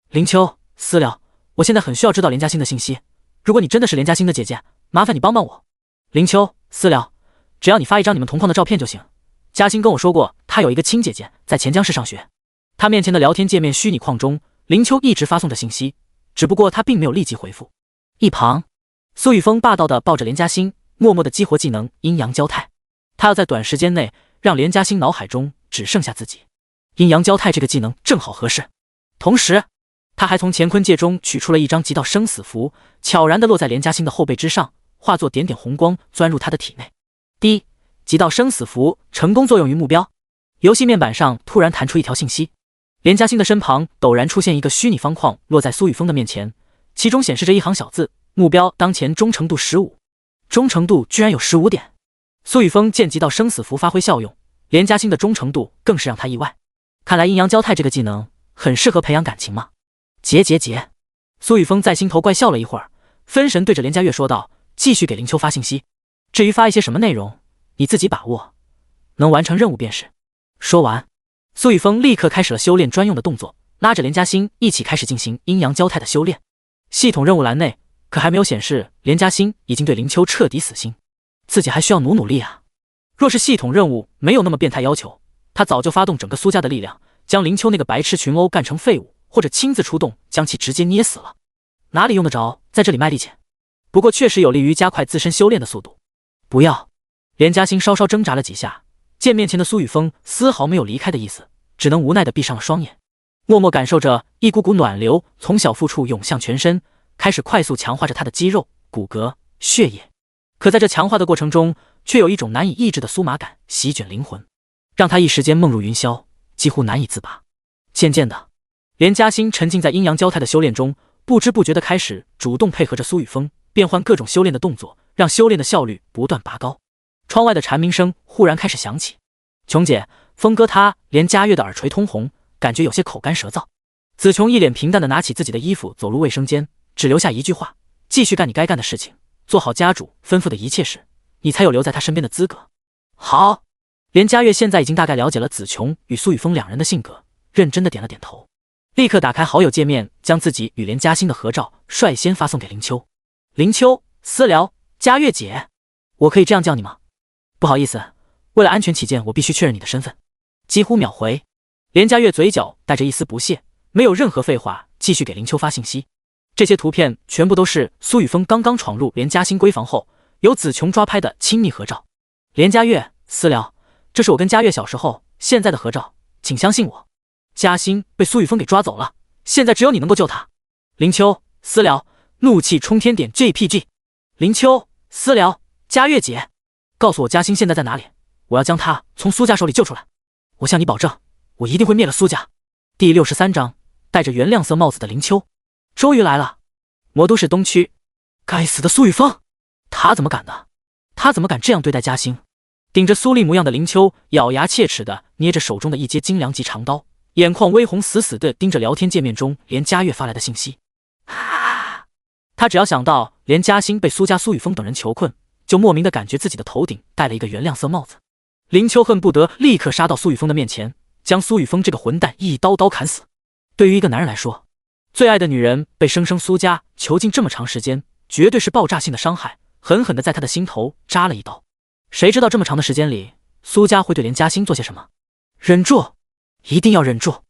林秋，私聊，我现在很需要知道连嘉欣的信息，如果你真的是连嘉欣的姐姐，麻烦你帮帮我。林秋，私聊，只要你发一张你们同框的照片就行。嘉欣跟我说过，她有一个亲姐姐在钱江市上学。她面前的聊天界面虚拟框中，林秋一直发送着信息，只不过她并没有立即回复。一旁，苏雨峰霸道地抱着连嘉欣，默默地激活技能阴阳交泰，他要在短时间内让连嘉欣脑海中只剩下自己。阴阳交泰这个技能正好合适。同时，他还从乾坤界中取出了一张极道生死符，悄然地落在连嘉欣的后背之上，化作点点红光钻入他的体内。滴，极道生死符成功作用于目标。游戏面板上突然弹出一条信息，连嘉欣的身旁陡然出现一个虚拟方框，落在苏雨峰的面前，其中显示着一行小字：目标当前忠诚度15。忠诚度居然有15点。苏雨峰见极道生死符发挥效用，连嘉欣的忠诚度更是让他意外。看来阴阳交泰这个技能很适合培养感情嘛。结。苏雨峰在心头怪笑了一会儿，分神对着连嘉悦说道，继续给林秋发信息。至于发一些什么内容，你自己把握，能完成任务便是。说完，苏雨峰立刻开始了修炼专用的动作，拉着连嘉欣一起开始进行阴阳交泰的修炼。系统任务栏内可还没有显示连嘉欣已经对林秋彻底死心，自己还需要努力啊。若是系统任务没有那么变态要求，他早就发动整个苏家的力量，将林秋那个白痴群殴干成废物，或者亲自出动将其直接捏死了。哪里用得着在这里卖力气？不过确实有利于加快自身修炼的速度。不要！连嘉欣稍稍挣扎了几下，见面前的苏雨峰丝毫没有离开的意思，只能无奈地闭上了双眼，默默感受着一股股暖流从小腹处涌向全身，开始快速强化着他的肌肉、骨骼、血液。可在这强化的过程中，却有一种难以抑制的酥麻感席卷灵魂，让他一时间梦入云霄，几乎难以自拔。渐渐的，连嘉欣沉浸在阴阳交泰的修炼中，不知不觉地开始主动配合着苏雨峰，变换各种修炼的动作，让修炼的效率不断拔高。窗外的蝉鸣声忽然开始响起，琼姐、峰哥他连嘉悦的耳垂通红，感觉有些口干舌燥。子琼一脸平淡地拿起自己的衣服走入卫生间，只留下一句话：继续干你该干的事情，做好家主吩咐的一切事，你才有留在他身边的资格。好。连嘉悦现在已经大概了解了子琼与苏雨峰两人的性格，认真的点了点头，立刻打开好友界面，将自己与连嘉欣的合照率先发送给林秋。林秋，私聊，嘉悦姐，我可以这样叫你吗？不好意思，为了安全起见，我必须确认你的身份。几乎秒回。连嘉悦嘴角带着一丝不屑，没有任何废话，继续给林秋发信息。这些图片全部都是苏雨峰刚刚闯入连嘉欣闺房后，由子琼抓拍的亲密合照。连嘉悦，私聊，这是我跟嘉悦小时候现在的合照，请相信我。嘉欣被苏雨峰给抓走了，现在只有你能够救他。林秋，私聊，怒气冲天点 JPG。林秋，私聊，嘉悦姐，告诉我嘉欣现在在哪里，我要将她从苏家手里救出来。我向你保证，我一定会灭了苏家。第63章，戴着原亮色帽子的林秋终于来了。魔都市东区，该死的苏雨峰，他怎么敢的？他怎么敢这样对待嘉欣？顶着苏丽模样的林秋咬牙切齿地捏着手中的一截精良级长刀，眼眶微红，死死地盯着聊天界面中连嘉悦发来的信息。他只要想到连嘉欣被苏家苏雨峰等人囚困，就莫名的感觉自己的头顶戴了一个原亮色帽子。林秋恨不得立刻杀到苏雨峰的面前，将苏雨峰这个混蛋一刀刀砍死。对于一个男人来说，最爱的女人被生生苏家囚禁这么长时间，绝对是爆炸性的伤害，狠狠地在他的心头扎了一刀。谁知道这么长的时间里，苏家会对连嘉欣做些什么？忍住，一定要忍住，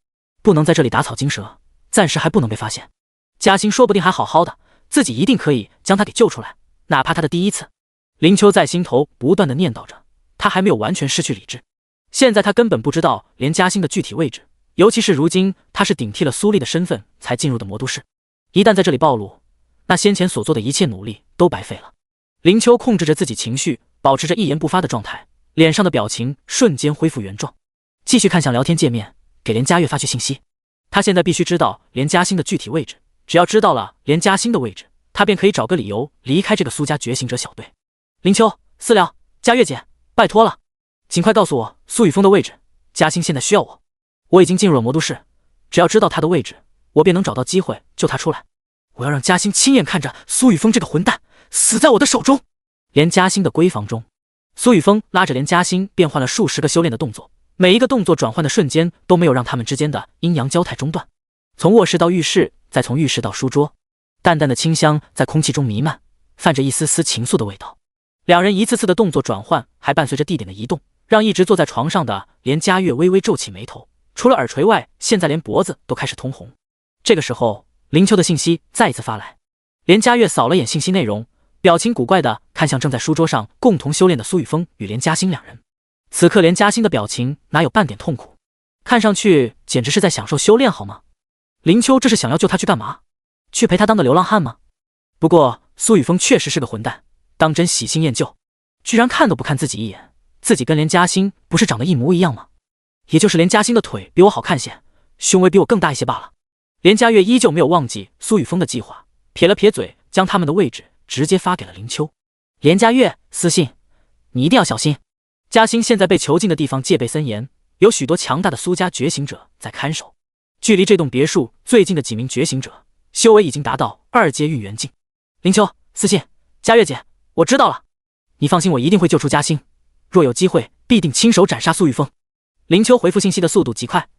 不能在这里打草惊蛇，暂时还不能被发现。嘉欣说不定还好好的，自己一定可以将他给救出来，哪怕他的第一次。林秋在心头不断地念叨着，他还没有完全失去理智。现在他根本不知道连嘉欣的具体位置，尤其是如今他是顶替了苏丽的身份才进入的魔都市，一旦在这里暴露，那先前所做的一切努力都白费了。林秋控制着自己情绪，保持着一言不发的状态，脸上的表情瞬间恢复原状，继续看向聊天界面，给连嘉悦发去信息。他现在必须知道连嘉欣的具体位置，只要知道了连嘉欣的位置，他便可以找个理由离开这个苏家觉醒者小队。林秋，私聊，嘉悦姐，拜托了，尽快告诉我苏雨峰的位置，嘉欣现在需要我。我已经进入了魔都市，只要知道他的位置，我便能找到机会救他出来。我要让嘉欣亲眼看着苏雨峰这个混蛋死在我的手中。连嘉欣的闺房中，苏雨峰拉着连嘉欣变换了数十个修炼的动作，每一个动作转换的瞬间都没有让他们之间的阴阳交泰中断。从卧室到浴室，再从浴室到书桌，淡淡的清香在空气中弥漫，泛着一丝丝情愫的味道。两人一次次的动作转换，还伴随着地点的移动，让一直坐在床上的连嘉悦微微皱起眉头，除了耳垂外，现在连脖子都开始通红。这个时候，林秋的信息再一次发来，连嘉悦扫了眼信息内容，表情古怪的看向正在书桌上共同修炼的苏雨峰与连嘉欣两人。此刻连嘉欣的表情哪有半点痛苦，看上去简直是在享受修炼好吗？林秋这是想要救他去干嘛？去陪他当个流浪汉吗？不过苏雨峰确实是个混蛋，当真喜新厌旧，居然看都不看自己一眼。自己跟连嘉欣不是长得一模一样吗？也就是连嘉欣的腿比我好看些，胸围比我更大一些罢了。连嘉悦依旧没有忘记苏雨峰的计划，撇了撇嘴，将他们的位置直接发给了林秋。连嘉悦，私信，你一定要小心。嘉欣现在被囚禁的地方戒备森严，有许多强大的苏家觉醒者在看守。距离这栋别墅最近的几名觉醒者，修为已经达到2阶运元境。林秋，私信，嘉悦姐，我知道了。你放心，我一定会救出嘉欣，若有机会，必定亲手斩杀苏雨峰。林秋回复信息的速度极快。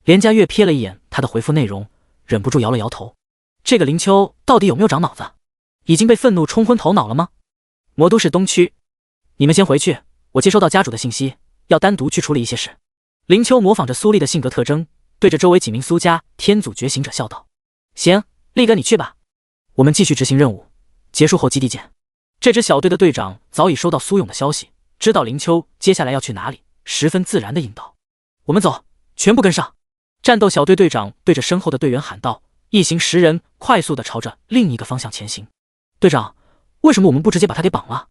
连嘉悦瞥了一眼他的回复内容，忍不住摇了摇头。这个林秋到底有没有长脑子？已经被愤怒冲昏头脑了吗？魔都市东区，你们先回去，我接收到家主的信息，要单独去处理一些事。林秋模仿着苏丽的性格特征，对着周围几名苏家天祖觉醒者笑道：行，力哥你去吧，我们继续执行任务，结束后基地见。这支小队的队长早已收到苏勇的消息，知道林秋接下来要去哪里，十分自然地应道：我们走，全部跟上。战斗小队队长对着身后的队员喊道，一行10人快速地朝着另一个方向前行。队长，为什么我们不直接把他给绑了？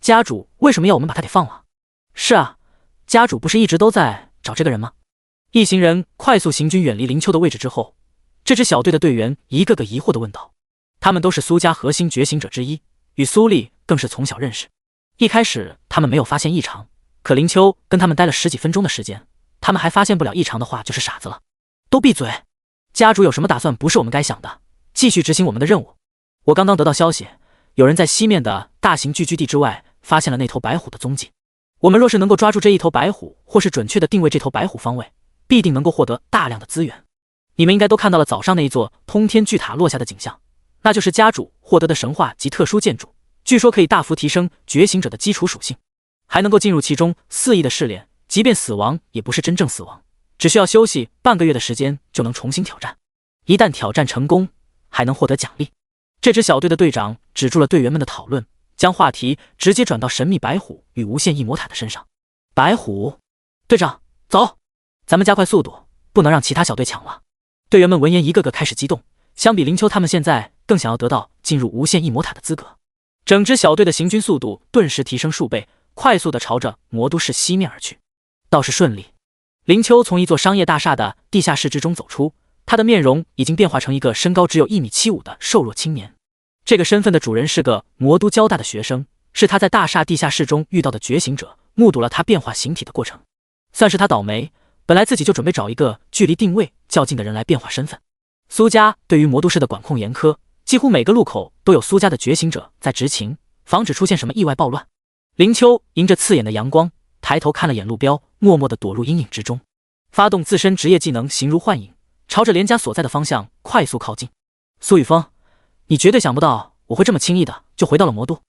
家主为什么要我们把他给放了？是啊，家主不是一直都在找这个人吗？一行人快速行军远离林秋的位置之后，这支小队的队员一个个疑惑地问道。他们都是苏家核心觉醒者之一，与苏丽更是从小认识。一开始他们没有发现异常，可林秋跟他们待了10几分钟的时间，他们还发现不了异常的话就是傻子了。都闭嘴！家主有什么打算不是我们该想的，继续执行我们的任务。我刚刚得到消息，有人在西面的大型聚居地之外发现了那头白虎的踪迹。我们若是能够抓住这一头白虎，或是准确的定位这头白虎方位，必定能够获得大量的资源。你们应该都看到了早上那一座通天巨塔落下的景象，那就是家主获得的神话及特殊建筑，据说可以大幅提升觉醒者的基础属性，还能够进入其中肆意的试炼，即便死亡也不是真正死亡，只需要休息半个月的时间就能重新挑战。一旦挑战成功，还能获得奖励。这支小队的队长止住了队员们的讨论，将话题直接转到神秘白虎与无限异魔塔的身上。白虎，队长，走，咱们加快速度，不能让其他小队抢了。队员们闻言一个个开始激动，相比林秋他们现在更想要得到进入无限异魔塔的资格。整支小队的行军速度顿时提升数倍，快速地朝着魔都市西面而去。倒是顺利，林秋从一座商业大厦的地下室之中走出，他的面容已经变化成一个身高只有1.75米的瘦弱青年。这个身份的主人是个魔都交大的学生，是他在大厦地下室中遇到的觉醒者，目睹了他变化形体的过程。算是他倒霉，本来自己就准备找一个距离定位较近的人来变化身份。苏家对于魔都市的管控严苛，几乎每个路口都有苏家的觉醒者在执勤，防止出现什么意外暴乱。林秋迎着刺眼的阳光，抬头看了眼路标，默默地躲入阴影之中，发动自身职业技能形如幻影，朝着连家所在的方向快速靠近。苏雨峰，你绝对想不到我会这么轻易的就回到了魔都。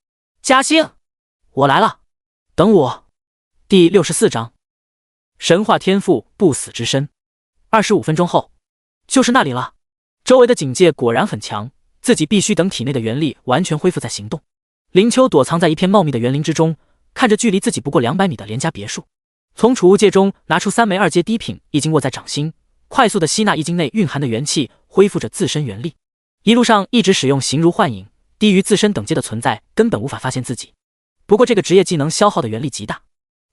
嘉兴，我来了，等我。第64章，神话天赋不死之身。25分钟后，就是那里了。周围的警戒果然很强，自己必须等体内的元力完全恢复再行动。林秋躲藏在一片茂密的园林之中，看着距离自己不过200米的连家别墅，从储物戒中拿出3枚2阶低品易经握在掌心，快速的吸纳易经内蕴含的元气，恢复着自身元力。一路上一直使用形如幻影，低于自身等阶的存在根本无法发现自己。不过这个职业技能消耗的元力极大。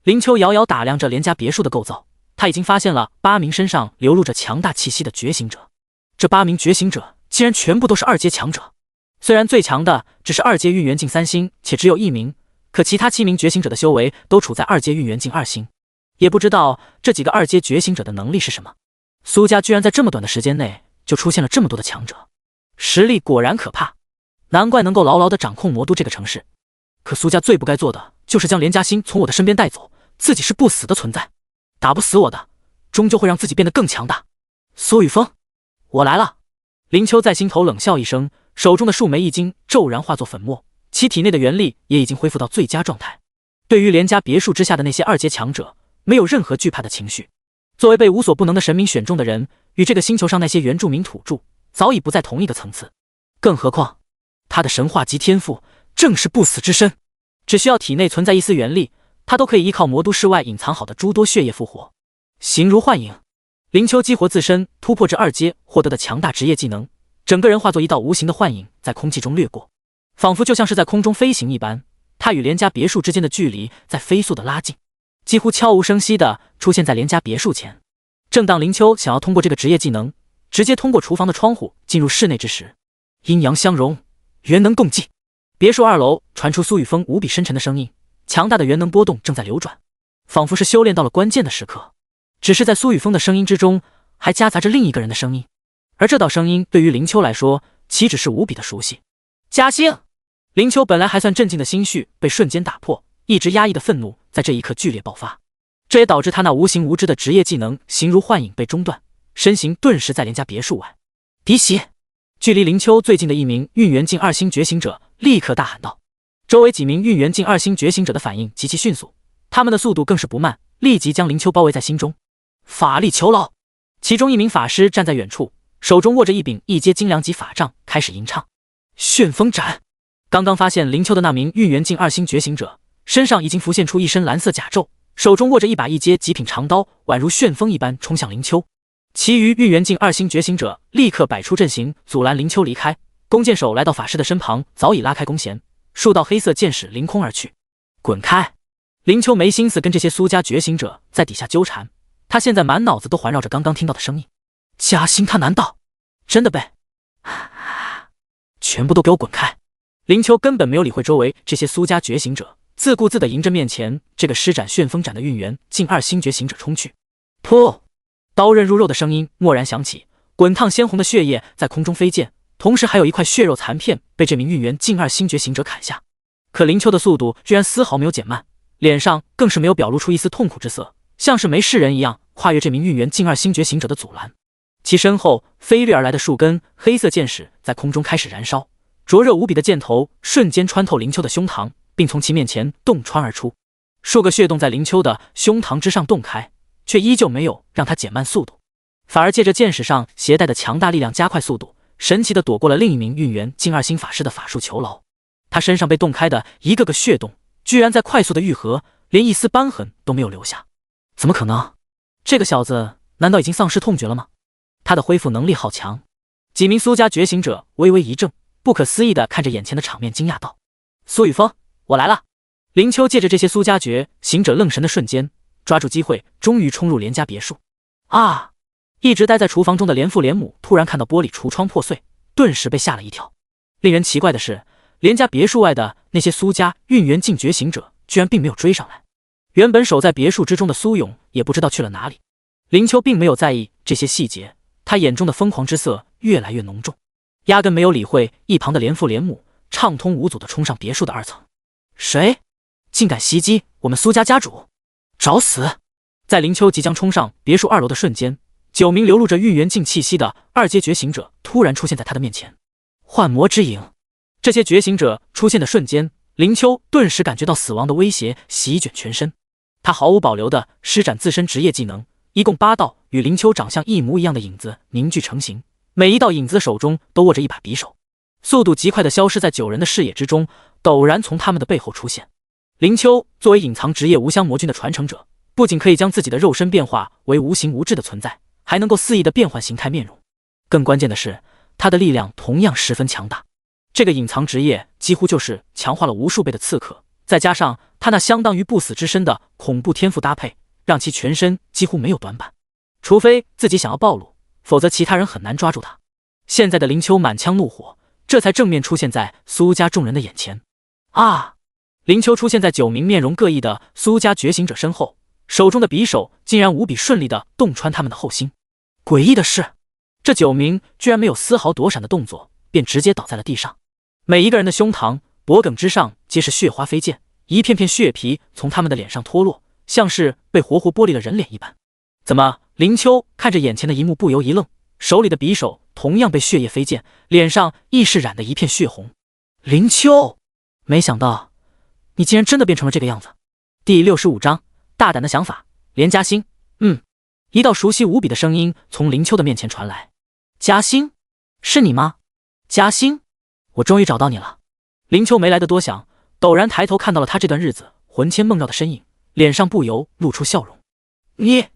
林秋遥遥打量着连家别墅的构造，他已经发现了8名身上流露着强大气息的觉醒者。这8名觉醒者竟然全部都是2阶强者，虽然最强的只是2阶运元境3星，且只有1名，可其他7名觉醒者的修为都处在2阶运元境2星。也不知道这几个2阶觉醒者的能力是什么。苏家居然在这么短的时间内就出现了这么多的强者，实力果然可怕，难怪能够牢牢地掌控魔都这个城市。可苏家最不该做的就是将连嘉欣从我的身边带走，自己是不死的存在，打不死我的，终究会让自己变得更强大。苏雨峰，我来了。林秋在心头冷笑一声，手中的数枚易经骤然化作粉末，其体内的元力也已经恢复到最佳状态。对于连家别墅之下的那些2阶强者，没有任何惧怕的情绪。作为被无所不能的神明选中的人，与这个星球上那些原住民土著早已不在同一个层次。更何况他的神话级天赋正是不死之身，只需要体内存在一丝元力，他都可以依靠魔都室外隐藏好的诸多血液复活。形如幻影，林秋激活自身突破至2阶获得的强大职业技能，整个人化作一道无形的幻影，在空气中掠过，仿佛就像是在空中飞行一般。他与连家别墅之间的距离在飞速的拉近，几乎悄无声息地出现在连家别墅前。正当林秋想要通过这个职业技能直接通过厨房的窗户进入室内之时，阴阳相融，元能共济。别墅2楼传出苏雨峰无比深沉的声音，强大的元能波动正在流转，仿佛是修炼到了关键的时刻。只是在苏雨峰的声音之中，还夹杂着另一个人的声音，而这道声音对于林秋来说，岂止是无比的熟悉。嘉兴，林秋本来还算镇静的心绪被瞬间打破，一直压抑的愤怒在这一刻剧烈爆发，这也导致他那无形无知的职业技能形如幻影被中断，身形顿时在连家别墅外。嫡喜，距离林秋最近的一名运元境2星觉醒者立刻大喊道。周围几名运元境2星觉醒者的反应极其迅速，他们的速度更是不慢，立即将林秋包围在心中。法力囚牢，其中一名法师站在远处，手中握着一柄1阶精良级法杖，开始吟唱。旋风斩。刚刚发现林秋的那名运元境2星觉醒者身上已经浮现出一身蓝色甲胄，手中握着一把1阶极品长刀，宛如旋风一般冲向林秋。其余运元境2星觉醒者立刻摆出阵型，阻拦林秋离开。弓箭手来到法师的身旁，早已拉开弓弦，数道黑色箭矢凌空而去。滚开！林秋没心思跟这些苏家觉醒者在底下纠缠，他现在满脑子都环绕着刚刚听到的声音。嘉兴他难道真的被……全部都给我滚开！林秋根本没有理会周围这些苏家觉醒者，自顾自地迎着面前这个施展旋风斩的运元境2星觉醒者冲去。噗！刀刃入肉的声音蓦然响起，滚烫鲜红的血液在空中飞溅，同时还有一块血肉残片被这名运元境2星觉醒者砍下。可林秋的速度居然丝毫没有减慢，脸上更是没有表露出一丝痛苦之色，像是没事人一样跨越这名运元境2星觉醒者的阻拦。其身后飞掠而来的数根黑色箭矢在空中开始燃烧，灼热无比的箭头瞬间穿透林秋的胸膛，并从其面前洞穿而出。数个血洞在林秋的胸膛之上洞开，却依旧没有让他减慢速度，反而借着箭矢上携带的强大力量加快速度，神奇地躲过了另一名运元境2星法师的法术囚牢。他身上被洞开的一个个血洞居然在快速的愈合，连一丝瘢痕都没有留下。怎么可能？这个小子难道已经丧失痛觉了吗？他的恢复能力好强。几名苏家觉醒者微微一怔，不可思议地看着眼前的场面，惊讶道：苏雨峰，我来了！林秋借着这些苏家觉醒者愣神的瞬间，抓住机会，终于冲入连家别墅。啊！一直待在厨房中的连父连母突然看到玻璃橱窗破碎，顿时被吓了一跳。令人奇怪的是，连家别墅外的那些苏家运元境觉醒者居然并没有追上来。原本守在别墅之中的苏勇也不知道去了哪里。林秋并没有在意这些细节，他眼中的疯狂之色越来越浓重，压根没有理会一旁的连父连母，畅通无阻地冲上别墅的2层。谁竟敢袭击我们苏家家主？找死！在林秋即将冲上别墅2楼的瞬间，9名流露着预言境气息的2阶觉醒者突然出现在他的面前。幻魔之影！这些觉醒者出现的瞬间，林秋顿时感觉到死亡的威胁席卷全身。他毫无保留地施展自身职业技能，一共8道与林秋长相一模一样的影子凝聚成型，每一道影子的手中都握着一把匕首，速度极快地消失在9人的视野之中，陡然从他们的背后出现。林秋作为隐藏职业无香魔君的传承者，不仅可以将自己的肉身变化为无形无质的存在，还能够肆意地变换形态面容。更关键的是，他的力量同样十分强大。这个隐藏职业几乎就是强化了无数倍的刺客，再加上他那相当于不死之身的恐怖天赋搭配，让其全身几乎没有短板。除非自己想要暴露，否则其他人很难抓住他。现在的林秋满腔怒火，这才正面出现在苏家众人的眼前。啊！林秋出现在9名面容各异的苏家觉醒者身后，手中的匕首竟然无比顺利地洞穿他们的后心。诡异的是，这9名居然没有丝毫躲闪的动作，便直接倒在了地上。每一个人的胸膛、脖颈之上皆是血花飞溅，一片片血皮从他们的脸上脱落，像是被活活剥离了人脸一般。怎么？林秋看着眼前的一幕不由一愣，手里的匕首同样被血液飞溅，脸上亦是染得一片血红。林秋，没想到你竟然真的变成了这个样子。第65章，大胆的想法。连嘉欣，一道熟悉无比的声音从林秋的面前传来。嘉欣，是你吗？嘉欣，我终于找到你了。林秋没来得多想，陡然抬头看到了他这段日子魂牵梦绕的身影，脸上不由露出笑容。你！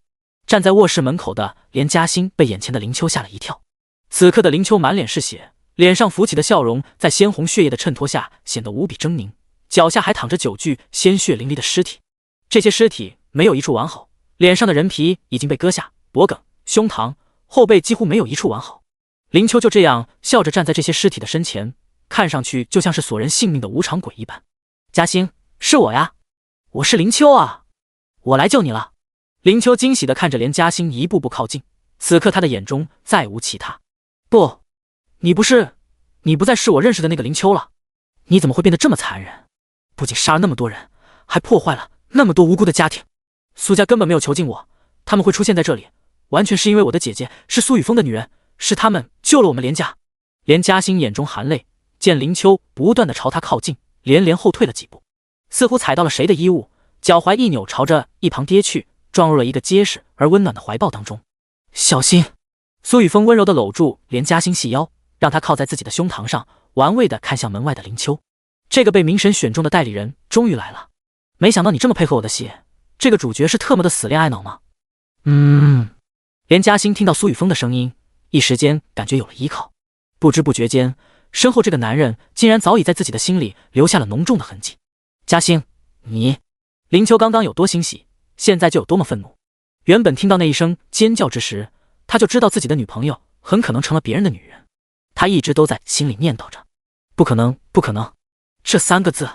站在卧室门口的连嘉欣被眼前的林秋吓了一跳。此刻的林秋满脸是血，脸上浮起的笑容在鲜红血液的衬托下显得无比狰狞，脚下还躺着9具鲜血淋漓的尸体。这些尸体没有一处完好，脸上的人皮已经被割下，脖颈、胸膛、后背几乎没有一处完好。林秋就这样笑着站在这些尸体的身前，看上去就像是索人性命的无常鬼一般。嘉欣，是我呀，我是林秋啊，我来救你了。林秋惊喜地看着连嘉欣一步步靠近，此刻他的眼中再无其他。不，你不再是我认识的那个林秋了，你怎么会变得这么残忍？不仅杀了那么多人，还破坏了那么多无辜的家庭。苏家根本没有囚禁我，他们会出现在这里，完全是因为我的姐姐是苏雨峰的女人，是他们救了我们连家。连嘉欣眼中含泪，见林秋不断地朝他靠近，连连后退了几步，似乎踩到了谁的衣物，脚踝一扭，朝着一旁跌去，撞入了一个结实而温暖的怀抱当中。小心！苏雨峰温柔地搂住连嘉欣细腰，让她靠在自己的胸膛上，玩味地看向门外的林秋。这个被明神选中的代理人终于来了，没想到你这么配合我的戏，这个主角是特么的死恋爱脑吗？连嘉欣听到苏雨峰的声音，一时间感觉有了依靠，不知不觉间，身后这个男人竟然早已在自己的心里留下了浓重的痕迹。嘉欣，你……林秋刚刚有多欣喜，现在就有多么愤怒。原本听到那一声尖叫之时，他就知道自己的女朋友很可能成了别人的女人，他一直都在心里念叨着不可能，不可能这3个字。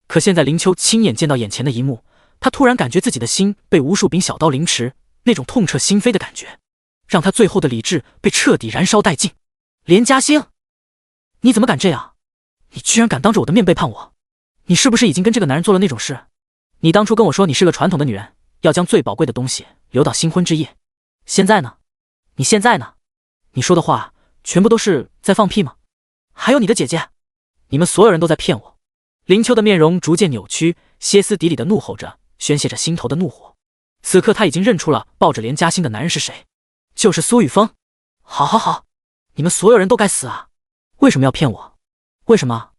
可现在林秋亲眼见到眼前的一幕，他突然感觉自己的心被无数柄小刀凌迟，那种痛彻心扉的感觉让他最后的理智被彻底燃烧殆尽。连嘉欣，你怎么敢这样？你居然敢当着我的面背叛我！你是不是已经跟这个男人做了那种事？你当初跟我说你是个传统的女人，要将最宝贵的东西留到新婚之夜，现在呢？你现在呢？你说的话全部都是在放屁吗？还有你的姐姐，你们所有人都在骗我！林秋的面容逐渐扭曲，歇斯底里的怒吼着，宣泄着心头的怒火。此刻他已经认出了抱着连嘉欣的男人是谁，就是苏雨峰。好，你们所有人都该死啊！为什么要骗我？为什么？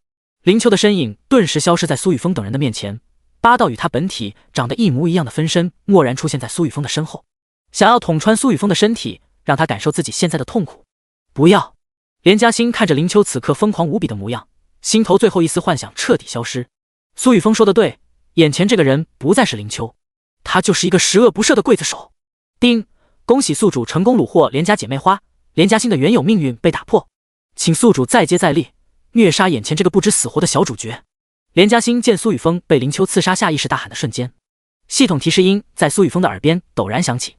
林秋的身影顿时消失在苏雨峰等人的面前，8道与他本体长得一模一样的分身蓦然出现在苏雨峰的身后，想要捅穿苏雨峰的身体，让他感受自己现在的痛苦。不要！连嘉欣看着林秋此刻疯狂无比的模样，心头最后一丝幻想彻底消失。苏雨峰说的对，眼前这个人不再是林秋，他就是一个十恶不赦的刽子手。丁，恭喜宿主成功虏获连家姐妹花，连嘉欣的原有命运被打破，请宿主再接再厉，虐杀眼前这个不知死活的小主角。连嘉欣见苏雨峰被林秋刺杀下意识大喊的瞬间，系统提示音在苏雨峰的耳边陡然响起。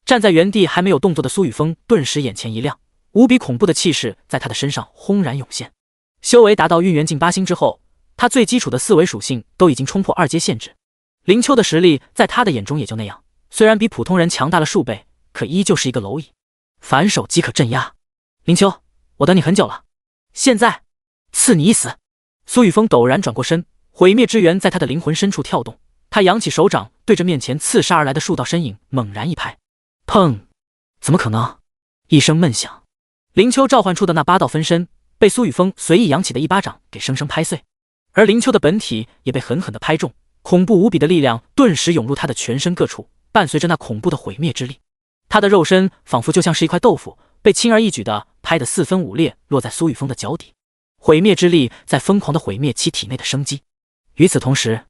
站在原地还没有动作的苏雨峰顿时眼前一亮，无比恐怖的气势在他的身上轰然涌现。修为达到运元境8星之后，他最基础的4维属性都已经冲破2阶限制。林秋的实力在他的眼中也就那样，虽然比普通人强大了数倍，可依旧是一个蝼蚁，反手即可镇压。林秋，我等你很久了，现在赐你一死。苏雨峰陡然转过身，毁灭之源在他的灵魂深处跳动，他扬起手掌，对着面前刺杀而来的数道身影猛然一拍，砰！怎么可能？一声闷响，林秋召唤出的那8道分身被苏雨峰随意扬起的一巴掌给生生拍碎，而林秋的本体也被狠狠地拍中，恐怖无比的力量顿时涌入他的全身各处，伴随着那恐怖的毁灭之力，他的肉身仿佛就像是一块豆腐，被轻而易举地拍得4分5裂，落在苏雨峰的脚底。毁灭之力在疯狂地毁灭其体内的生机。与此同时，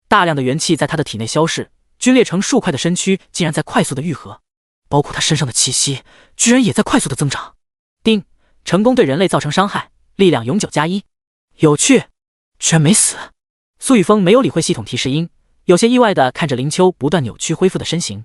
大量的元气在他的体内消逝，龟裂成数块的身躯竟然在快速的愈合，包括他身上的气息居然也在快速的增长。丁，成功对人类造成伤害，力量永久+1。有趣，居然没死。苏雨峰没有理会系统提示音，有些意外地看着林秋不断扭曲恢复的身形。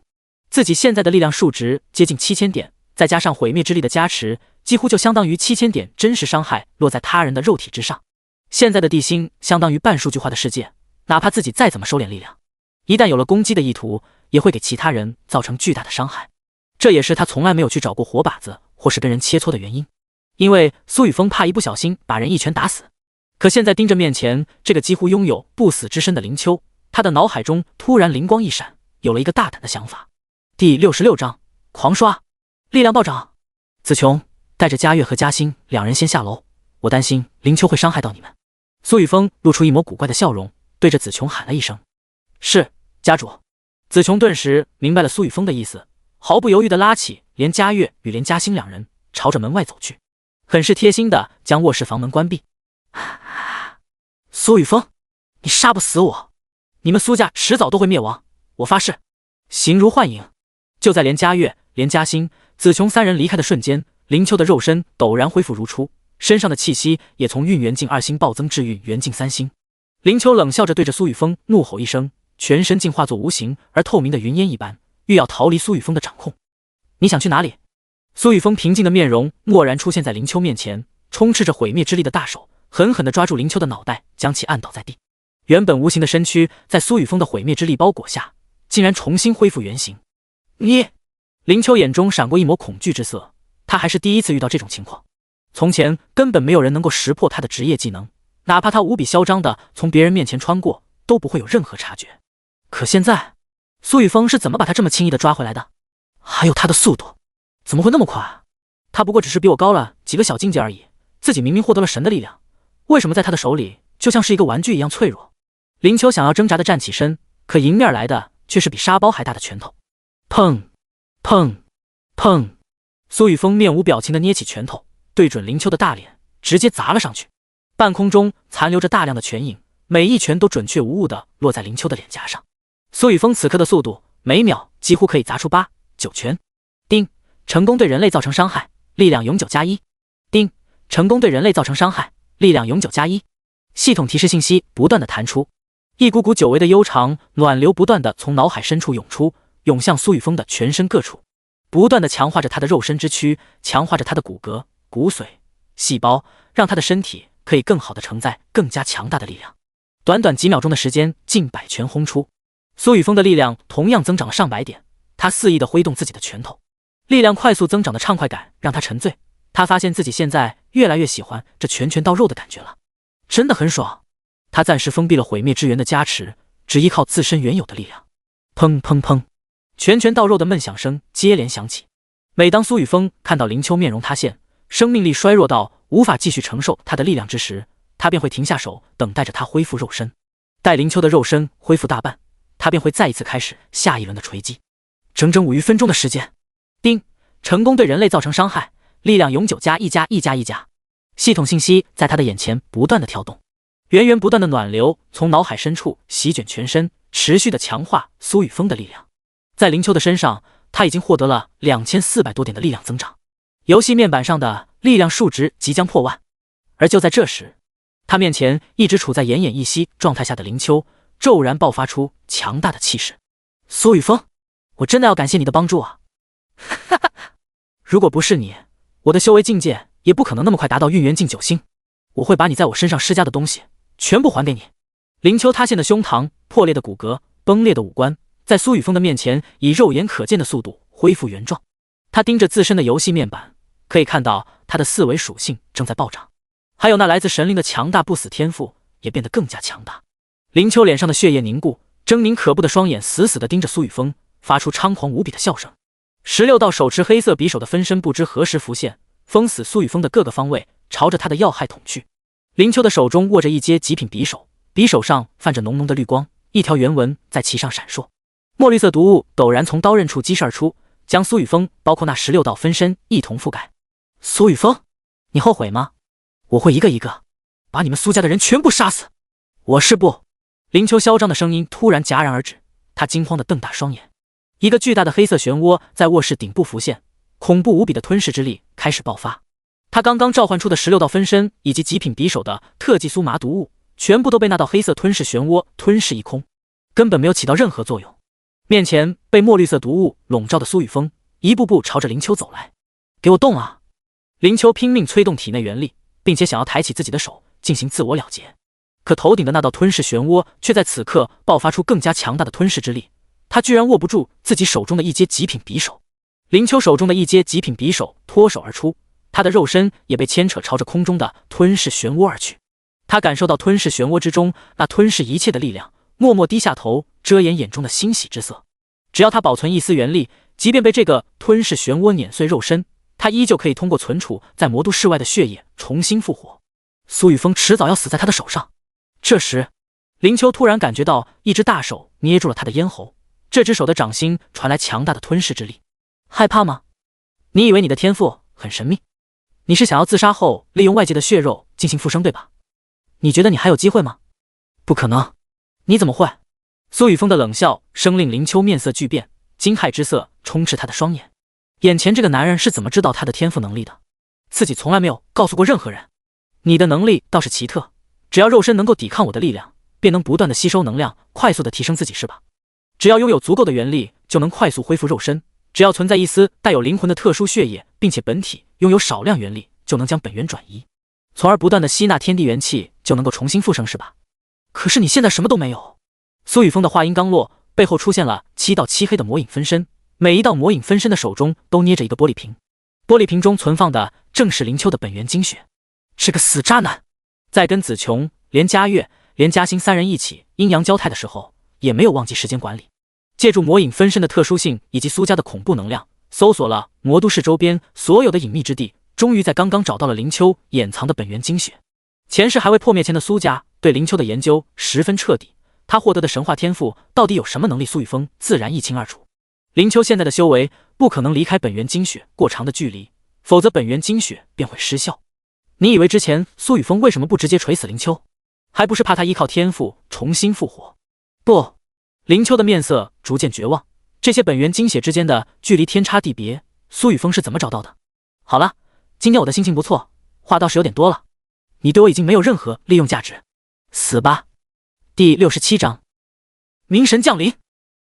自己现在的力量数值接近7000点，再加上毁灭之力的加持，几乎就相当于7000点真实伤害落在他人的肉体之上。现在的地心相当于半数据化的世界，哪怕自己再怎么收敛力量，一旦有了攻击的意图，也会给其他人造成巨大的伤害。这也是他从来没有去找过活靶子或是跟人切磋的原因，因为苏雨峰怕一不小心把人一拳打死。可现在盯着面前这个几乎拥有不死之身的林秋，他的脑海中突然灵光一闪，有了一个大胆的想法。第66章狂刷，力量暴涨。子琼，带着佳悦和嘉欣两人先下楼，我担心林秋会伤害到你们。苏雨峰露出一抹古怪的笑容，对着子琼喊了一声：是，家主。子琼顿时明白了苏雨峰的意思，毫不犹豫地拉起连佳悦与连嘉欣两人，朝着门外走去，很是贴心地将卧室房门关闭。苏雨峰，你杀不死我，你们苏家迟早都会灭亡，我发誓。形如幻影。就在连佳悦、连嘉欣、子琼三人离开的瞬间，林秋的肉身陡然恢复如初，身上的气息也从运元境2星暴增至运元境3星。林秋冷笑着对着苏雨峰怒吼一声，全身竟化作无形而透明的云烟一般，欲要逃离苏雨峰的掌控。你想去哪里？苏雨峰平静的面容蓦然出现在林秋面前，充斥着毁灭之力的大手狠狠地抓住林秋的脑袋，将其按倒在地。原本无形的身躯在苏雨峰的毁灭之力包裹下，竟然重新恢复原形。你！林秋眼中闪过一抹恐惧之色，他还是第一次遇到这种情况。从前根本没有人能够识破他的职业技能，哪怕他无比嚣张的从别人面前穿过，都不会有任何察觉。可现在，苏雨峰是怎么把他这么轻易的抓回来的？还有他的速度，怎么会那么快？他不过只是比我高了几个小境界而已，自己明明获得了神的力量，为什么在他的手里就像是一个玩具一样脆弱？林秋想要挣扎的站起身，可迎面来的却是比沙包还大的拳头。砰砰砰！苏雨峰面无表情的捏起拳头，对准林秋的大脸直接砸了上去。半空中残留着大量的拳影，每一拳都准确无误的落在林秋的脸颊上。苏雨峰此刻的速度，每秒几乎可以砸出8、9拳。丁，成功对人类造成伤害，力量永久+1。丁，成功对人类造成伤害，力量永久+1。系统提示信息不断的弹出，一股股久违的悠长暖流不断的从脑海深处涌出，涌向苏雨峰的全身各处，不断的强化着他的肉身之躯，强化着他的骨骼、骨髓、细胞，让他的身体可以更好的承载更加强大的力量。短短几秒钟的时间，近100拳轰出。苏雨峰的力量同样增长了上百点，他肆意的挥动自己的拳头，力量快速增长的畅快感让他沉醉。他发现自己现在越来越喜欢这拳拳到肉的感觉了，真的很爽。他暂时封闭了毁灭之源的加持，只依靠自身原有的力量。砰砰砰，拳拳到肉的闷响声接连响起。每当苏雨峰看到林秋面容塌陷，生命力衰弱到无法继续承受他的力量之时，他便会停下手，等待着他恢复肉身。待林秋的肉身恢复大半，他便会再一次开始下一轮的锤击。整整5余分钟的时间。丁，成功对人类造成伤害，力量永久+1+1+1+。系统信息在他的眼前不断的跳动，源源不断的暖流从脑海深处席卷全身，持续的强化苏雨峰的力量。在林秋的身上，他已经获得了2400多点的力量增长，游戏面板上的力量数值即将破万。而就在这时，他面前一直处在奄奄一息状态下的林秋骤然爆发出强大的气势。苏雨峰，我真的要感谢你的帮助啊！哈哈，如果不是你，我的修为境界也不可能那么快达到运元境9星。我会把你在我身上施加的东西全部还给你。林秋塌陷的胸膛、破裂的骨骼、崩裂的五官，在苏雨峰的面前以肉眼可见的速度恢复原状。他盯着自身的游戏面板，可以看到他的四维属性正在暴涨，还有那来自神灵的强大不死天赋也变得更加强大。林秋脸上的血液凝固，狰狞可怖的双眼死死地盯着苏雨峰，发出猖狂无比的笑声。16道手持黑色匕首的分身不知何时浮现，封死苏雨峰的各个方位，朝着他的要害捅去。林秋的手中握着一阶极品匕首，匕首上泛着浓浓的绿光，一条圆纹在其上闪烁。墨绿色毒雾陡然从刀刃处激射而出，将苏雨峰包括那16道分身一同覆盖。苏雨峰，你后悔吗？我会一个一个把你们苏家的人全部杀死。我是不。林秋嚣张的声音突然戛然而止，他惊慌地瞪大双眼。一个巨大的黑色漩涡在卧室顶部浮现，恐怖无比的吞噬之力开始爆发。他刚刚召唤出的16道分身以及极品匕首的特技苏麻毒雾，全部都被那道黑色吞噬漩涡吞噬一空，根本没有起到任何作用。面前被墨绿色毒雾笼罩的苏雨峰一步步朝着林秋走来。给我动啊！林秋拼命催动体内元力，并且想要抬起自己的手进行自我了结，可头顶的那道吞噬漩涡却在此刻爆发出更加强大的吞噬之力，他居然握不住自己手中的一阶极品匕首。林秋手中的一阶极品匕首脱手而出，他的肉身也被牵扯朝着空中的吞噬漩涡而去。他感受到吞噬漩涡之中那吞噬一切的力量，默默低下头，遮掩眼中的欣喜之色。只要他保存一丝元力，即便被这个吞噬漩涡碾碎肉身，他依旧可以通过存储在魔都世外的血液重新复活。苏雨峰迟早要死在他的手上。这时，林秋突然感觉到一只大手捏住了他的咽喉，这只手的掌心传来强大的吞噬之力。害怕吗？你以为你的天赋很神秘？你是想要自杀后利用外界的血肉进行复生，对吧？你觉得你还有机会吗？不可能。你怎么会？苏雨峰的冷笑声令林秋面色巨变，惊骇之色充斥他的双眼。眼前这个男人是怎么知道他的天赋能力的？自己从来没有告诉过任何人。你的能力倒是奇特，只要肉身能够抵抗我的力量，便能不断的吸收能量，快速的提升自己，是吧？只要拥有足够的元力，就能快速恢复肉身。只要存在一丝带有灵魂的特殊血液，并且本体拥有少量元力，就能将本源转移，从而不断的吸纳天地元气，就能够重新复生，是吧？可是你现在什么都没有。苏雨峰的话音刚落，背后出现了7道漆黑的魔影分身，每一道魔影分身的手中都捏着一个玻璃瓶，玻璃瓶中存放的正是林秋的本源精血。是个死渣男，在跟子琼、连佳月、连嘉欣3人一起阴阳交泰的时候，也没有忘记时间管理。借助魔影分身的特殊性以及苏家的恐怖能量，搜索了魔都市周边所有的隐秘之地，终于在刚刚找到了林秋掩藏的本源精血。前世还未破灭前的苏家对林秋的研究十分彻底，他获得的神话天赋到底有什么能力，苏雨峰自然一清二楚。林秋现在的修为不可能离开本源精血过长的距离，否则本源精血便会失效。你以为之前苏雨峰为什么不直接锤死林秋？还不是怕他依靠天赋重新复活？不。林秋的面色逐渐绝望，这些本源精血之间的距离天差地别，苏雨峰是怎么找到的？好了，今天我的心情不错，话倒是有点多了。你对我已经没有任何利用价值，死吧！第67章，冥神降临，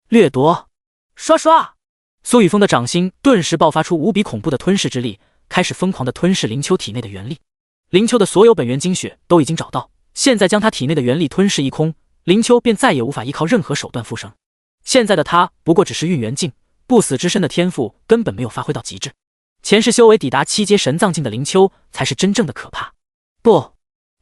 掠夺，刷刷！苏雨峰的掌心顿时爆发出无比恐怖的吞噬之力，开始疯狂地吞噬林秋体内的元力。林秋的所有本源精血都已经找到，现在将他体内的元力吞噬一空，林秋便再也无法依靠任何手段复生。现在的他不过只是运元境，不死之身的天赋根本没有发挥到极致。前世修为抵达7阶神藏境的林秋才是真正的可怕。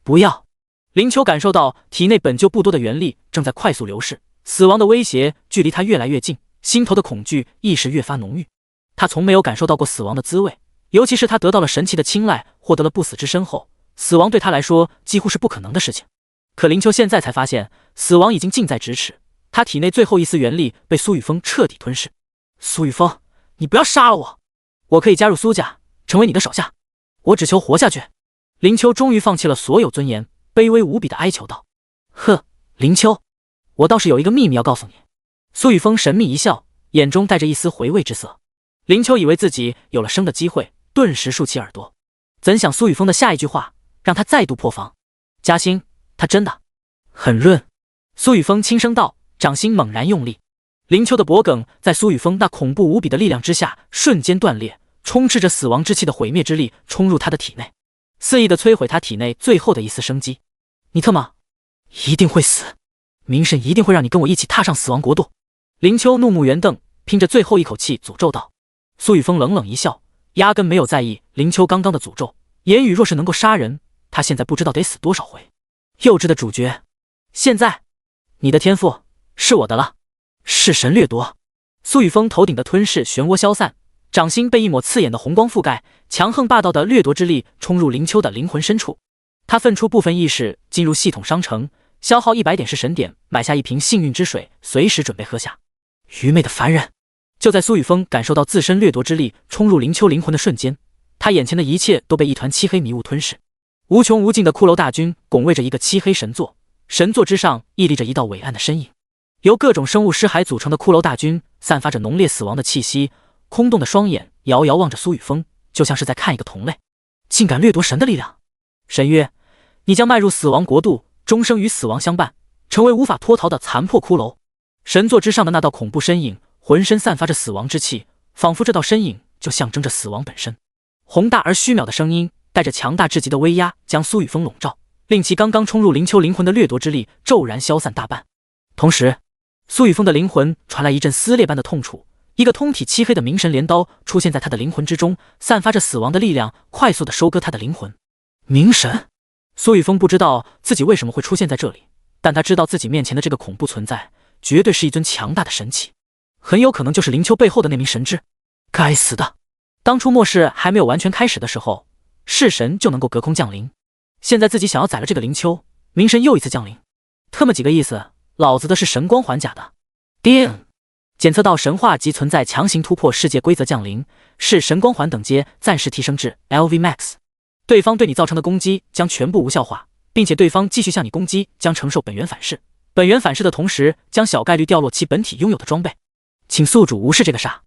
不要！林秋感受到体内本就不多的元力正在快速流逝，死亡的威胁距离他越来越近，心头的恐惧意识越发浓郁。他从没有感受到过死亡的滋味，尤其是他得到了神奇的青睐，获得了不死之身后，死亡对他来说几乎是不可能的事情。可林秋现在才发现，死亡已经近在咫尺，他体内最后一丝元力被苏雨峰彻底吞噬。苏雨峰，你不要杀了我，我可以加入苏家，成为你的手下，我只求活下去。林秋终于放弃了所有尊严，卑微无比的哀求道：呵，林秋，我倒是有一个秘密要告诉你。苏雨峰神秘一笑，眼中带着一丝回味之色。林秋以为自己有了生的机会，顿时竖起耳朵，怎想苏雨峰的下一句话让他再度破防。嘉欣，他真的很润。苏雨峰轻声道，掌心猛然用力。林秋的脖颈在苏雨峰那恐怖无比的力量之下瞬间断裂，充斥着死亡之气的毁灭之力冲入他的体内，肆意的摧毁他体内最后的一丝生机。你特么一定会死！冥神一定会让你跟我一起踏上死亡国度。林秋怒目圆瞪，拼着最后一口气诅咒道。苏雨峰冷冷一笑，压根没有在意林秋刚刚的诅咒。言语若是能够杀人，他现在不知道得死多少回。幼稚的主角，现在你的天赋是我的了。弑神掠夺。苏雨峰头顶的吞噬漩涡消散，掌心被一抹刺眼的红光覆盖，强横霸道的掠夺之力冲入林秋的灵魂深处。他分出部分意识进入系统商城，消耗100点式神点，买下一瓶幸运之水，随时准备喝下。愚昧的凡人！就在苏雨峰感受到自身掠夺之力冲入林秋灵魂的瞬间，他眼前的一切都被一团漆黑迷雾吞噬。无穷无尽的骷髅大军拱卫着一个漆黑神座，神座之上屹立着一道伟岸的身影。由各种生物尸骸组成的骷髅大军散发着浓烈死亡的气息，空洞的双眼遥遥望着苏雨峰，就像是在看一个同类。竟敢掠夺神的力量！神曰，你将迈入死亡国度，终生与死亡相伴，成为无法脱逃的残破骷髅。神座之上的那道恐怖身影浑身散发着死亡之气，仿佛这道身影就象征着死亡本身。宏大而虚渺的声音带着强大至极的威压，将苏雨峰笼罩，令其刚刚冲入林秋灵魂的掠夺之力骤然消散大半。同时，苏雨峰的灵魂传来一阵撕裂般的痛楚，一个通体漆黑的冥神镰刀出现在他的灵魂之中，散发着死亡的力量，快速地收割他的灵魂。冥神！苏雨峰不知道自己为什么会出现在这里，但他知道自己面前的这个恐怖存在绝对是一尊强大的神器，很有可能就是林秋背后的那名神智。该死的！当初末世还没有完全开始的时候，弑神就能够隔空降临，现在自己想要宰了这个林秋，冥神又一次降临，特么几个意思？老子的是神光环假的。叮！检测到神话级存在强行突破世界规则降临，是神光环等阶暂时提升至 LV Max。 对方对你造成的攻击将全部无效化，并且对方继续向你攻击将承受本源反噬，本源反噬的同时将小概率掉落其本体拥有的装备。请宿主无视这个煞，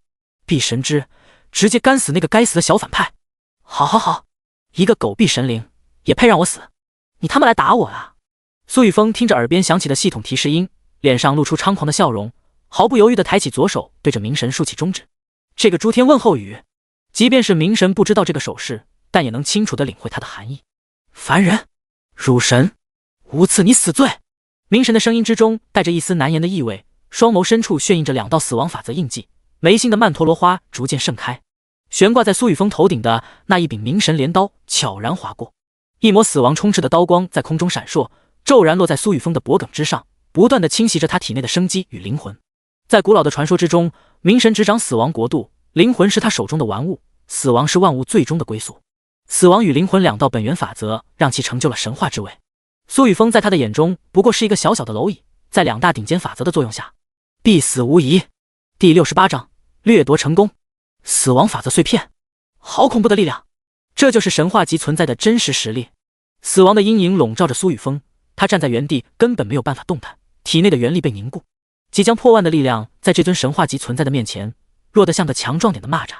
必神之，直接干死那个该死的小反派。好好好，一个狗屁神灵也配让我死？你他妈来打我啊！苏雨峰听着耳边响起的系统提示音，脸上露出猖狂的笑容，毫不犹豫地抬起左手，对着冥神竖起中指。这个诸天问候语，即便是冥神不知道这个手势，但也能清楚地领会它的含义。凡人，辱神，吾赐你死罪！冥神的声音之中带着一丝难言的意味，双眸深处炫映着2道死亡法则印记，眉心的曼陀罗花逐渐盛开。悬挂在苏雨峰头顶的那一柄冥神镰刀悄然划过，一抹死亡充斥的刀光在空中闪烁，骤然落在苏雨峰的脖颈之上，不断地侵袭着他体内的生机与灵魂。在古老的传说之中，冥神执掌死亡国度，灵魂是他手中的玩物，死亡是万物最终的归宿。死亡与灵魂2道本源法则让其成就了神话之位。苏雨峰在他的眼中不过是一个小小的蝼蚁，在2大顶尖法则的作用下，必死无疑。第68章掠夺成功。死亡法则碎片，好恐怖的力量！这就是神话级存在的真实实力。死亡的阴影笼罩着苏雨峰，他站在原地根本没有办法动弹，体内的元力被凝固，即将破万的力量在这尊神话级存在的面前弱得像个强壮点的蚂蚱。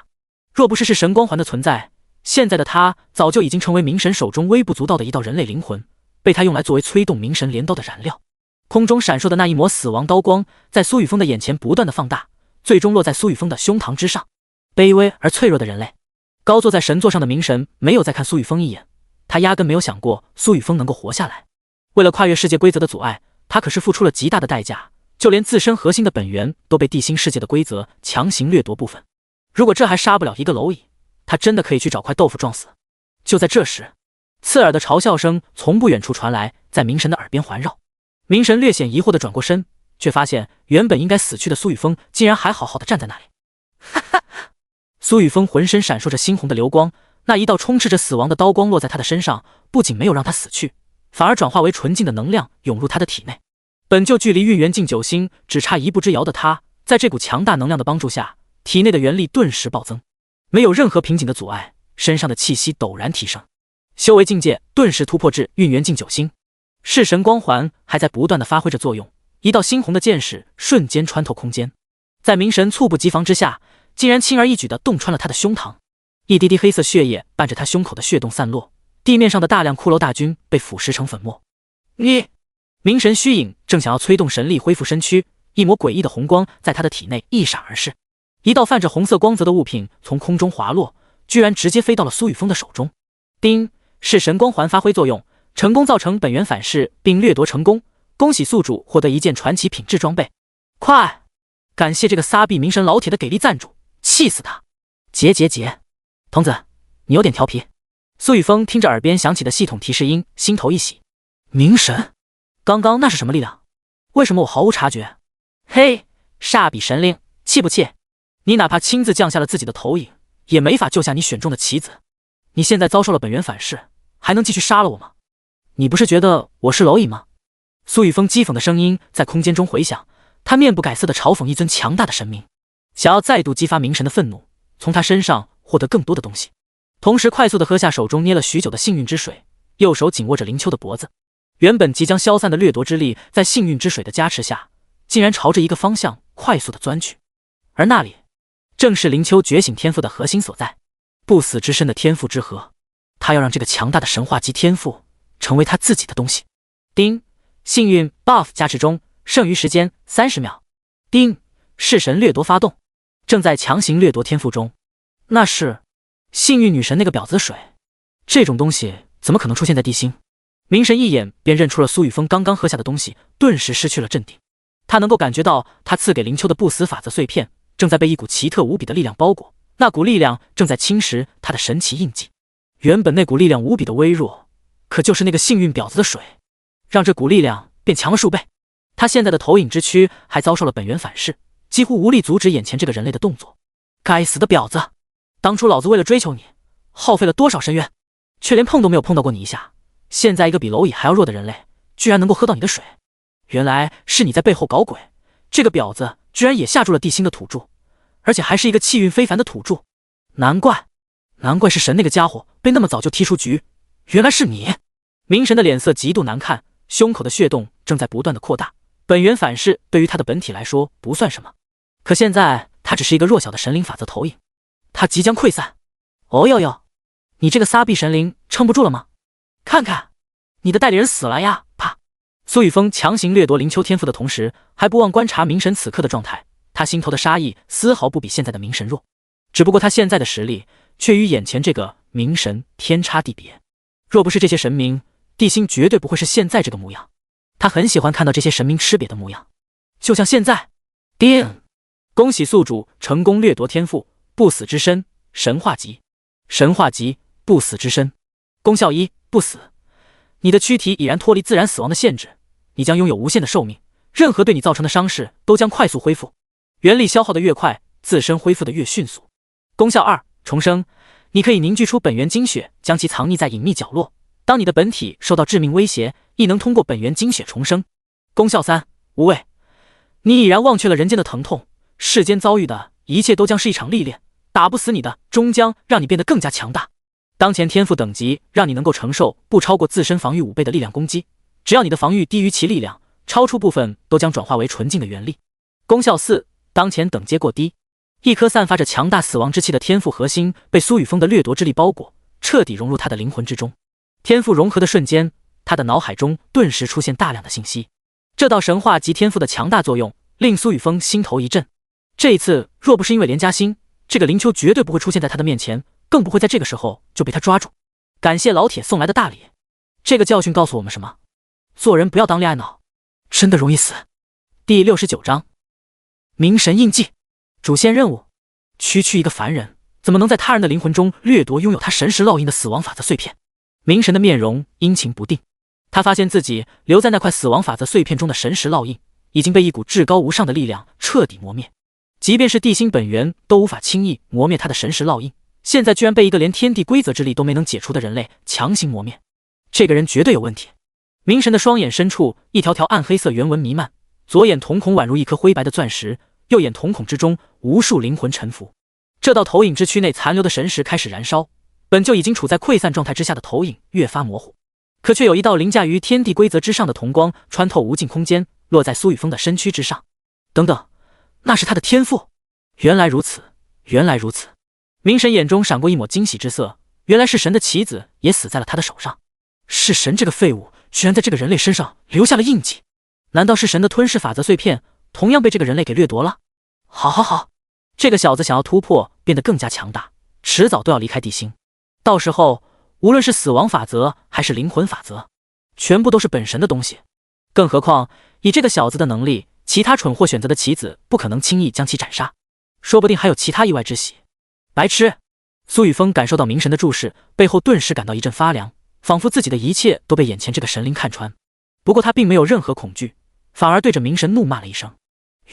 若不是神光环的存在，现在的他早就已经成为冥神手中微不足道的一道人类灵魂，被他用来作为催动冥神镰刀的燃料。空中闪烁的那一抹死亡刀光在苏雨峰的眼前不断的放大，最终落在苏雨峰的胸膛之上。卑微而脆弱的人类，高坐在神座上的冥神没有再看苏雨峰一眼，他压根没有想过苏雨峰能够活下来。为了跨越世界规则的阻碍，他可是付出了极大的代价，就连自身核心的本源都被地心世界的规则强行掠夺部分。如果这还杀不了一个蝼蚁，他真的可以去找块豆腐撞死。就在这时，刺耳的嘲笑声从不远处传来，在冥神的耳边环绕。冥神略显疑惑地转过身，却发现原本应该死去的苏雨峰竟然还好好的站在那里。哈哈！苏雨峰浑身闪烁着猩红的流光，那一道充斥着死亡的刀光落在他的身上，不仅没有让他死去，反而转化为纯净的能量涌入他的体内。本就距离运元境9星只差1步之遥的他，在这股强大能量的帮助下，体内的元力顿时暴增，没有任何瓶颈的阻碍，身上的气息陡然提升，修为境界顿时突破至运元境9星。弑神光环还在不断的发挥着作用，一道猩红的剑矢瞬间穿透空间，在冥神猝不及防之下，竟然轻而易举地洞穿了他的胸膛，一滴滴黑色血液伴着他胸口的血洞散落，地面上的大量骷髅大军被腐蚀成粉末。你！冥神虚影正想要催动神力恢复身躯，一抹诡异的红光在他的体内一闪而逝，一道泛着红色光泽的物品从空中滑落，居然直接飞到了苏雨峰的手中。叮！是神光环发挥作用，成功造成本源反噬并掠夺成功，恭喜宿主获得一件传奇品质装备。快，感谢这个撒币冥神老铁的给力赞助，气死他！结，童子，你有点调皮。苏雨峰听着耳边响起的系统提示音，心头一喜。冥神，刚刚那是什么力量？为什么我毫无察觉？嘿，煞笔神灵，气不气？你哪怕亲自降下了自己的投影，也没法救下你选中的棋子。你现在遭受了本源反噬，还能继续杀了我吗？你不是觉得我是蝼蚁吗？苏雨峰讥讽的声音在空间中回响，他面不改色地嘲讽一尊强大的神明，想要再度激发冥神的愤怒，从他身上获得更多的东西。同时快速地喝下手中捏了许久的幸运之水，右手紧握着林秋的脖子。原本即将消散的掠夺之力，在幸运之水的加持下，竟然朝着一个方向快速地钻去，而那里正是林秋觉醒天赋的核心所在，不死之身的天赋之核。他要让这个强大的神话级天赋成为他自己的东西。丁，幸运 buff 加持中，剩余时间30秒。丁，弑神掠夺发动，正在强行掠夺天赋中。那是幸运女神那个婊子的水，这种东西怎么可能出现在地心？冥神一眼便认出了苏雨峰刚刚喝下的东西，顿时失去了镇定。他能够感觉到他赐给林秋的不死法则碎片正在被一股奇特无比的力量包裹，那股力量正在侵蚀他的神奇印记。原本那股力量无比的微弱，可就是那个幸运婊子的水，让这股力量变强了数倍。他现在的投影之躯还遭受了本源反噬，几乎无力阻止眼前这个人类的动作。该死的婊子！当初老子为了追求你，耗费了多少深渊，却连碰都没有碰到过你一下。现在一个比蝼蚁还要弱的人类，居然能够喝到你的水，原来是你在背后搞鬼。这个婊子居然也下注了地心的土著，而且还是一个气运非凡的土著。难怪是神那个家伙被那么早就踢出局，原来是你。冥神的脸色极度难看，胸口的血洞正在不断的扩大。本源反噬对于他的本体来说不算什么，可现在他只是一个弱小的神灵法则投影，他即将溃散。哦呦呦，你这个撒币神灵撑不住了吗？看看，你的代理人死了呀！啪！苏雨峰强行掠夺灵丘天赋的同时，还不忘观察冥神此刻的状态。他心头的杀意丝毫不比现在的冥神弱，只不过他现在的实力却与眼前这个冥神天差地别。若不是这些神明，地心绝对不会是现在这个模样。他很喜欢看到这些神明吃瘪的模样，就像现在。叮！恭喜宿主成功掠夺天赋不死之身神话级。神话级不死之身，功效1：不死。你的躯体已然脱离自然死亡的限制，你将拥有无限的寿命，任何对你造成的伤势都将快速恢复，元力消耗的越快，自身恢复的越迅速。功效2：重生。你可以凝聚出本源精血，将其藏匿在隐秘角落，当你的本体受到致命威胁，亦能通过本源精血重生。功效3：无畏。你已然忘却了人间的疼痛，世间遭遇的一切都将是一场历练，打不死你的终将让你变得更加强大。当前天赋等级让你能够承受不超过自身防御5倍的力量攻击，只要你的防御低于其力量，超出部分都将转化为纯净的元力。功效4：当前等阶过低。一颗散发着强大死亡之气的天赋核心被苏雨峰的掠夺之力包裹，彻底融入他的灵魂之中。天赋融合的瞬间，他的脑海中顿时出现大量的信息。这道神话级天赋的强大作用令苏雨峰心头一震。这一次若不是因为连加星，这个灵丘绝对不会出现在他的面前，更不会在这个时候就被他抓住。感谢老铁送来的大礼。这个教训告诉我们什么？做人不要当恋爱脑，真的容易死。第69章冥神印记。主线任务：区区一个凡人，怎么能在他人的灵魂中掠夺拥有他神识烙印的死亡法则碎片？冥神的面容阴晴不定，他发现自己留在那块死亡法则碎片中的神识烙印已经被一股至高无上的力量彻底磨灭。即便是地心本源都无法轻易磨灭他的神识烙印，现在居然被一个连天地规则之力都没能解除的人类强行磨灭，这个人绝对有问题。冥神的双眼深处一条条暗黑色圆纹弥漫，左眼瞳孔宛如一颗灰白的钻石，右眼瞳孔之中无数灵魂沉浮。这道投影之躯内残留的神识开始燃烧，本就已经处在溃散状态之下的投影越发模糊，可却有一道凌驾于天地规则之上的瞳光穿透无尽空间，落在苏雨峰的身躯之上。等等，那是他的天赋！原来如此，原来如此。冥神眼中闪过一抹惊喜之色，原来是神的棋子也死在了他的手上。是神这个废物居然在这个人类身上留下了印记，难道是神的吞噬法则碎片同样被这个人类给掠夺了？好，这个小子想要突破变得更加强大，迟早都要离开地心，到时候无论是死亡法则还是灵魂法则，全部都是本神的东西。更何况以这个小子的能力，其他蠢货选择的棋子不可能轻易将其斩杀，说不定还有其他意外之喜。白痴！苏雨峰感受到冥神的注视，背后顿时感到一阵发凉，仿佛自己的一切都被眼前这个神灵看穿。不过他并没有任何恐惧，反而对着冥神怒骂了一声：“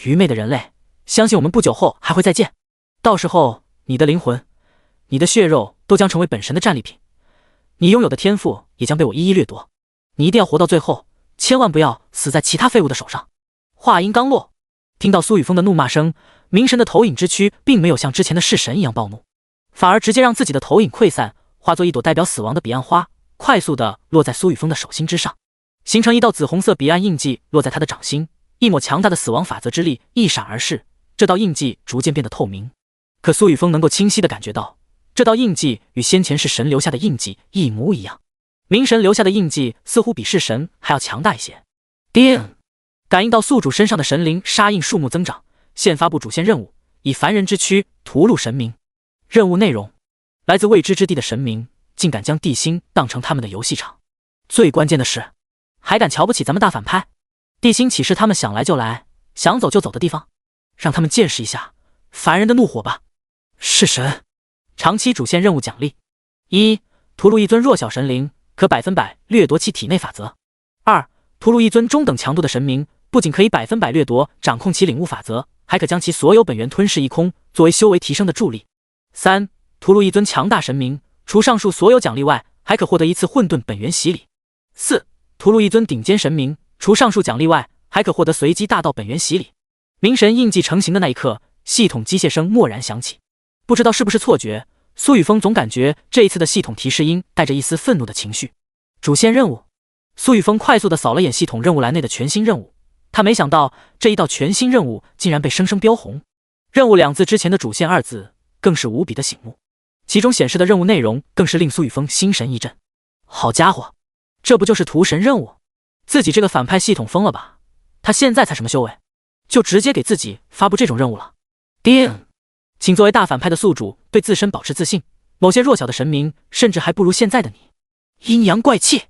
愚昧的人类！相信我们不久后还会再见，到时候你的灵魂、你的血肉都将成为本神的战利品，你拥有的天赋也将被我一一掠夺。你一定要活到最后，千万不要死在其他废物的手上。”话音刚落，听到苏雨峰的怒骂声，冥神的投影之躯并没有像之前的弑神一样暴怒，反而直接让自己的投影溃散，化作一朵代表死亡的彼岸花，快速地落在苏雨峰的手心之上，形成一道紫红色彼岸印记落在他的掌心。一抹强大的死亡法则之力一闪而逝，这道印记逐渐变得透明。可苏雨峰能够清晰地感觉到，这道印记与先前弑神留下的印记一模一样。冥神留下的印记似乎比弑神还要强大一些。叮！感应到宿主身上的神灵杀印数目增长，现发布主线任务：以凡人之躯屠戮神明。任务内容：来自未知之地的神明竟敢将地心当成他们的游戏场，最关键的是，还敢瞧不起咱们大反派。地心岂是他们想来就来、想走就走的地方？让他们见识一下凡人的怒火吧！弑神长期主线任务奖励：一、屠戮一尊弱小神灵，可100%掠夺其体内法则。二、屠戮一尊中等强度的神明，不仅可以100%掠夺掌控其领悟法则，还可将其所有本源吞噬一空，作为修为提升的助力。三、屠戮一尊强大神明，除上述所有奖励外，还可获得一次混沌本源洗礼。四、屠戮一尊顶尖神明，除上述奖励外，还可获得随机大道本源洗礼。冥神印记成型的那一刻，系统机械声蓦然响起。不知道是不是错觉，苏雨峰总感觉这一次的系统提示音带着一丝愤怒的情绪。主线任务。苏雨峰快速地扫了眼系统任务栏内的全新任务，他没想到这一道全新任务竟然被生生标红。任务2字之前的主线2字更是无比的醒目，其中显示的任务内容更是令苏雨峰心神一震。好家伙，这不就是屠神任务？自己这个反派系统疯了吧？他现在才什么修为，就直接给自己发布这种任务了。叮！请作为大反派的宿主对自身保持自信，某些弱小的神明甚至还不如现在的你。阴阳怪气！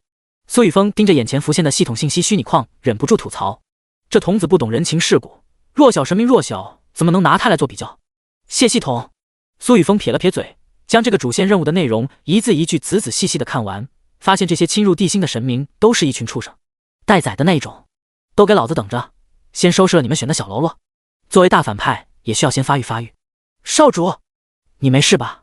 苏雨峰盯着眼前浮现的系统信息虚拟框，忍不住吐槽：这童子不懂人情世故，弱小神明弱小，怎么能拿他来做比较？谢系统。苏雨峰撇了撇嘴，将这个主线任务的内容一字一句仔仔细细的看完，发现这些侵入地心的神明都是一群畜生，待宰的那种。都给老子等着，先收拾了你们选的小喽啰。作为大反派，也需要先发育发育。少主，你没事吧？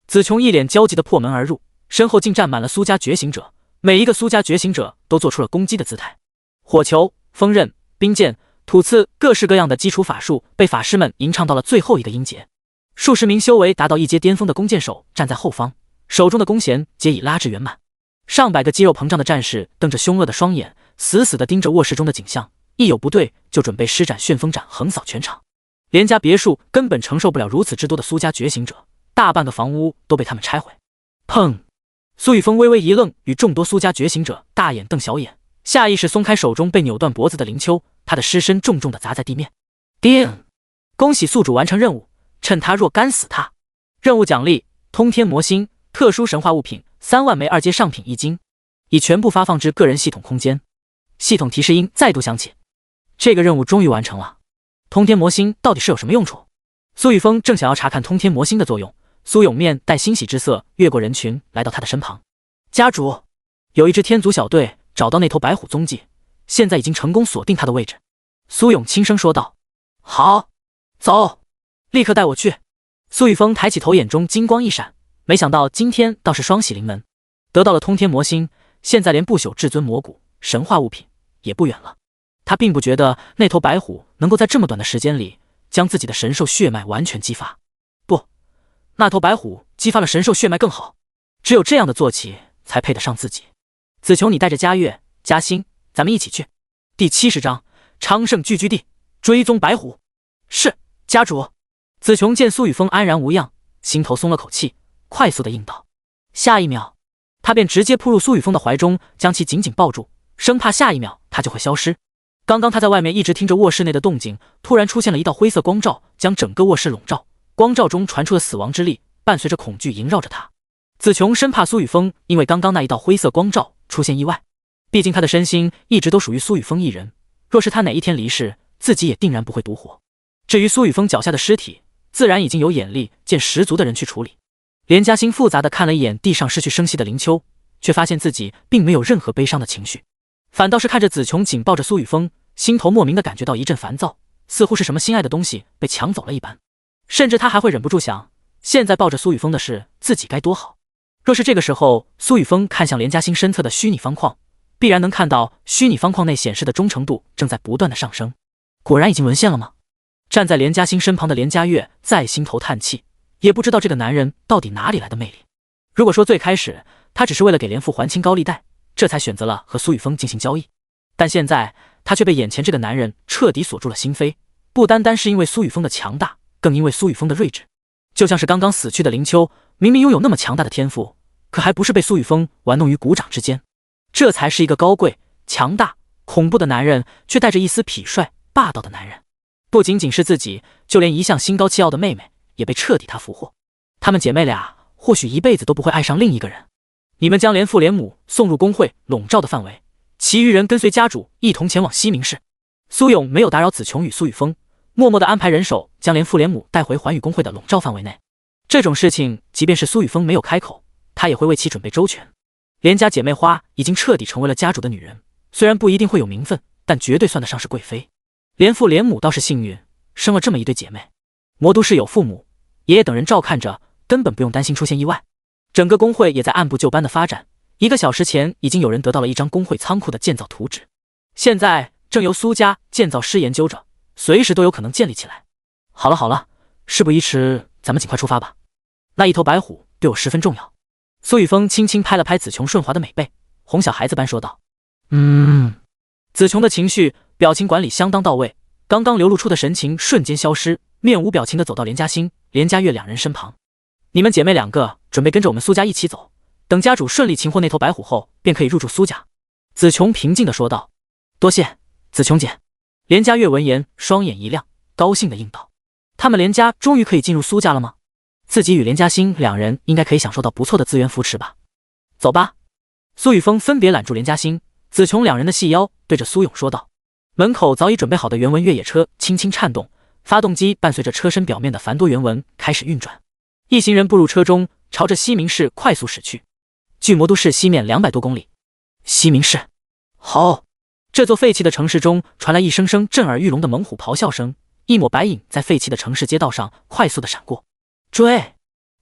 子琼一脸焦急地破门而入，身后竟站满了苏家觉醒者，每一个苏家觉醒者都做出了攻击的姿态。火球、锋刃、冰剑、土刺，各式各样的基础法术被法师们吟唱到了最后一个音节。数十名修为达到一阶巅峰的弓箭手站在后方，手中的弓弦皆已拉至圆满。上百个肌肉膨胀的战士瞪着凶恶的双眼，死死地盯着卧室中的景象，一有不对就准备施展旋风斩横扫全场。连家别墅根本承受不了如此之多的苏家觉醒者，大半个房屋都被他们拆毁。砰！苏雨峰微微一愣，与众多苏家觉醒者大眼瞪小眼，下意识松开手中被扭断脖子的灵丘，他的尸身重重地砸在地面。叮！恭喜宿主完成任务，趁他若干死他。任务奖励：通天魔星，特殊神话物品3万枚2阶上品1斤，已全部发放至个人系统空间。系统提示音再度响起，这个任务终于完成了。通天魔星到底是有什么用处？苏雨峰正想要查看通天魔星的作用，苏永面带欣喜之色越过人群来到他的身旁。家主，有一支天族小队找到那头白虎踪迹，现在已经成功锁定他的位置。苏永轻声说道。好，走，立刻带我去。苏雨峰抬起头，眼中金光一闪，没想到今天倒是双喜临门，得到了通天魔星，现在连不朽至尊魔骨、神话物品也不远了。他并不觉得那头白虎能够在这么短的时间里将自己的神兽血脉完全激发，不，那头白虎激发了神兽血脉更好，只有这样的坐骑才配得上自己。子琼，你带着嘉悦、嘉欣，咱们一起去。第70章昌盛聚居地，追踪白虎。是，家主。子琼见苏雨峰安然无恙，心头松了口气，快速的应道。下一秒，他便直接扑入苏雨峰的怀中，将其紧紧抱住，生怕下一秒他就会消失。刚刚他在外面一直听着卧室内的动静，突然出现了一道灰色光照，将整个卧室笼罩。光照中传出的死亡之力，伴随着恐惧萦绕着他。子琼生怕苏雨峰因为刚刚那一道灰色光照出现意外，毕竟他的身心一直都属于苏雨峰一人，若是他哪一天离世，自己也定然不会独活。至于苏雨峰脚下的尸体，自然已经有眼力见十足的人去处理。连嘉欣复杂地看了一眼地上失去生息的林秋，却发现自己并没有任何悲伤的情绪，反倒是看着子琼紧抱着苏雨峰，心头莫名地感觉到一阵烦躁，似乎是什么心爱的东西被抢走了一般。甚至他还会忍不住想，现在抱着苏雨峰的事自己该多好。若是这个时候苏雨峰看向连嘉欣身侧的虚拟方框，必然能看到虚拟方框内显示的忠诚度正在不断的上升。果然已经沦陷了吗？站在连嘉欣身旁的连嘉悦在心头叹气，也不知道这个男人到底哪里来的魅力。如果说最开始他只是为了给连父还清高利贷，这才选择了和苏雨峰进行交易，但现在他却被眼前这个男人彻底锁住了心扉，不单单是因为苏雨峰的强大，更因为苏雨峰的睿智。就像是刚刚死去的林秋，明明拥有那么强大的天赋，可还不是被苏雨峰玩弄于股掌之间。这才是一个高贵、强大、恐怖的男人，却带着一丝痞帅、霸道的男人。不仅仅是自己，就连一向心高气傲的妹妹也被彻底他俘获。她们姐妹俩或许一辈子都不会爱上另一个人。你们将连父连母送入工会笼罩的范围，其余人跟随家主一同前往西明市。苏勇没有打扰子琼与苏雨峰，默默地安排人手将连父连母带回环宇工会的笼罩范围内。这种事情，即便是苏雨峰没有开口，他也会为其准备周全。连家姐妹花已经彻底成为了家主的女人，虽然不一定会有名分，但绝对算得上是贵妃。连父连母倒是幸运，生了这么一对姐妹。魔都市有父母、爷爷等人照看着，根本不用担心出现意外。整个工会也在按部就班的发展。1个小时前，已经有人得到了一张工会仓库的建造图纸，现在正由苏家建造师研究着，随时都有可能建立起来。好了好了，事不宜迟，咱们尽快出发吧。那一头白虎对我十分重要。苏雨峰轻轻拍了拍子琼顺滑的美背，哄小孩子般说道：子琼的情绪表情管理相当到位，刚刚流露出的神情瞬间消失，面无表情地走到连嘉欣、连嘉悦两人身旁。你们姐妹两个准备跟着我们苏家一起走，等家主顺利擒获那头白虎后，便可以入住苏家。子琼平静地说道。多谢子琼姐。连嘉悦闻言双眼一亮，高兴地应道。他们连家终于可以进入苏家了吗？自己与连嘉欣两人应该可以享受到不错的资源扶持吧。走吧。苏雨峰分别揽住连嘉欣、子琼两人的细腰，对着苏勇说道。门口早已准备好的原文越野车轻轻颤动，发动机伴随着车身表面的繁多原文开始运转。一行人步入车中，朝着西明市快速驶去。距魔都市西面200多公里。西明市。好！这座废弃的城市中传来一声声震耳欲聋的猛虎咆哮声，一抹白影在废弃的城市街道上快速的闪过。追！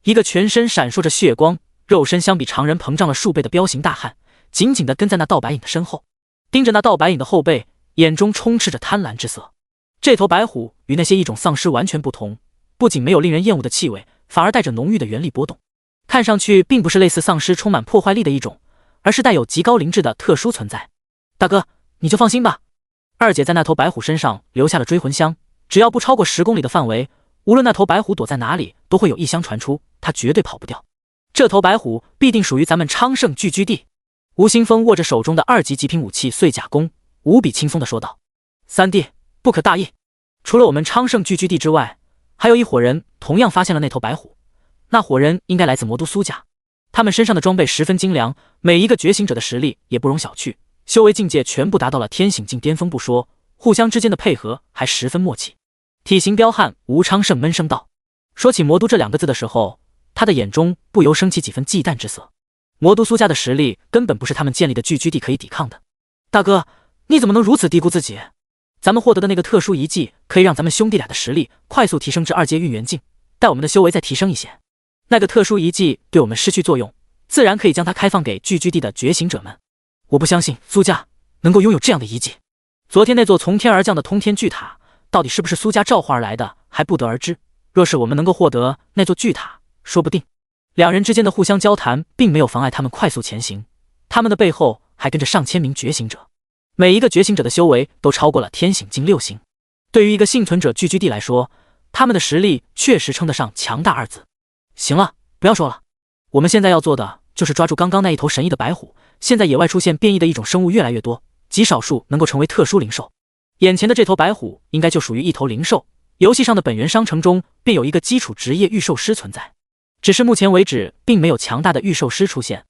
一个全身闪烁着血光，肉身相比常人膨胀了数倍的彪形大汉，紧紧地跟在那道白影的身后，盯着那道白影的后背，眼中充斥着贪婪之色。这头白虎与那些异种丧尸完全不同，不仅没有令人厌恶的气味，反而带着浓郁的原力波动，看上去并不是类似丧尸充满破坏力的一种，而是带有极高灵智的特殊存在。大哥，你就放心吧，二姐在那头白虎身上留下了追魂香，只要不超过10公里的范围，无论那头白虎躲在哪里，都会有异香传出，它绝对跑不掉。这头白虎必定属于咱们昌盛聚居地。吴新峰握着手中的2级极品武器碎甲弓，无比轻松地说道。三弟，不可大意，除了我们昌盛聚居地之外，还有一伙人同样发现了那头白虎。那伙人应该来自魔都苏家，他们身上的装备十分精良，每一个觉醒者的实力也不容小觑，修为境界全部达到了天醒境巅峰不说，互相之间的配合还十分默契。体型彪悍吴昌盛闷声道。说起魔都这2个字的时候，他的眼中不由升起几分忌惮之色。魔都苏家的实力根本不是他们建立的聚居地可以抵抗的。大哥，你怎么能如此低估自己？咱们获得的那个特殊遗迹可以让咱们兄弟俩的实力快速提升至2阶运元境，待我们的修为再提升一些，那个特殊遗迹对我们失去作用，自然可以将它开放给聚居地的觉醒者们。我不相信苏家能够拥有这样的遗迹。昨天那座从天而降的通天巨塔，到底是不是苏家召唤而来的，还不得而知。若是我们能够获得那座巨塔，说不定。2人之间的互相交谈并没有妨碍他们快速前行，他们的背后还跟着上千名觉醒者，每一个觉醒者的修为都超过了天醒境6星。对于一个幸存者聚居地来说，他们的实力确实称得上强大2字。行了，不要说了，我们现在要做的就是抓住刚刚那一头神异的白虎。现在野外出现变异的一种生物越来越多，极少数能够成为特殊灵兽。眼前的这头白虎应该就属于一头灵兽，游戏上的本源商城中便有一个基础职业御兽师存在，只是目前为止并没有强大的御兽师出现。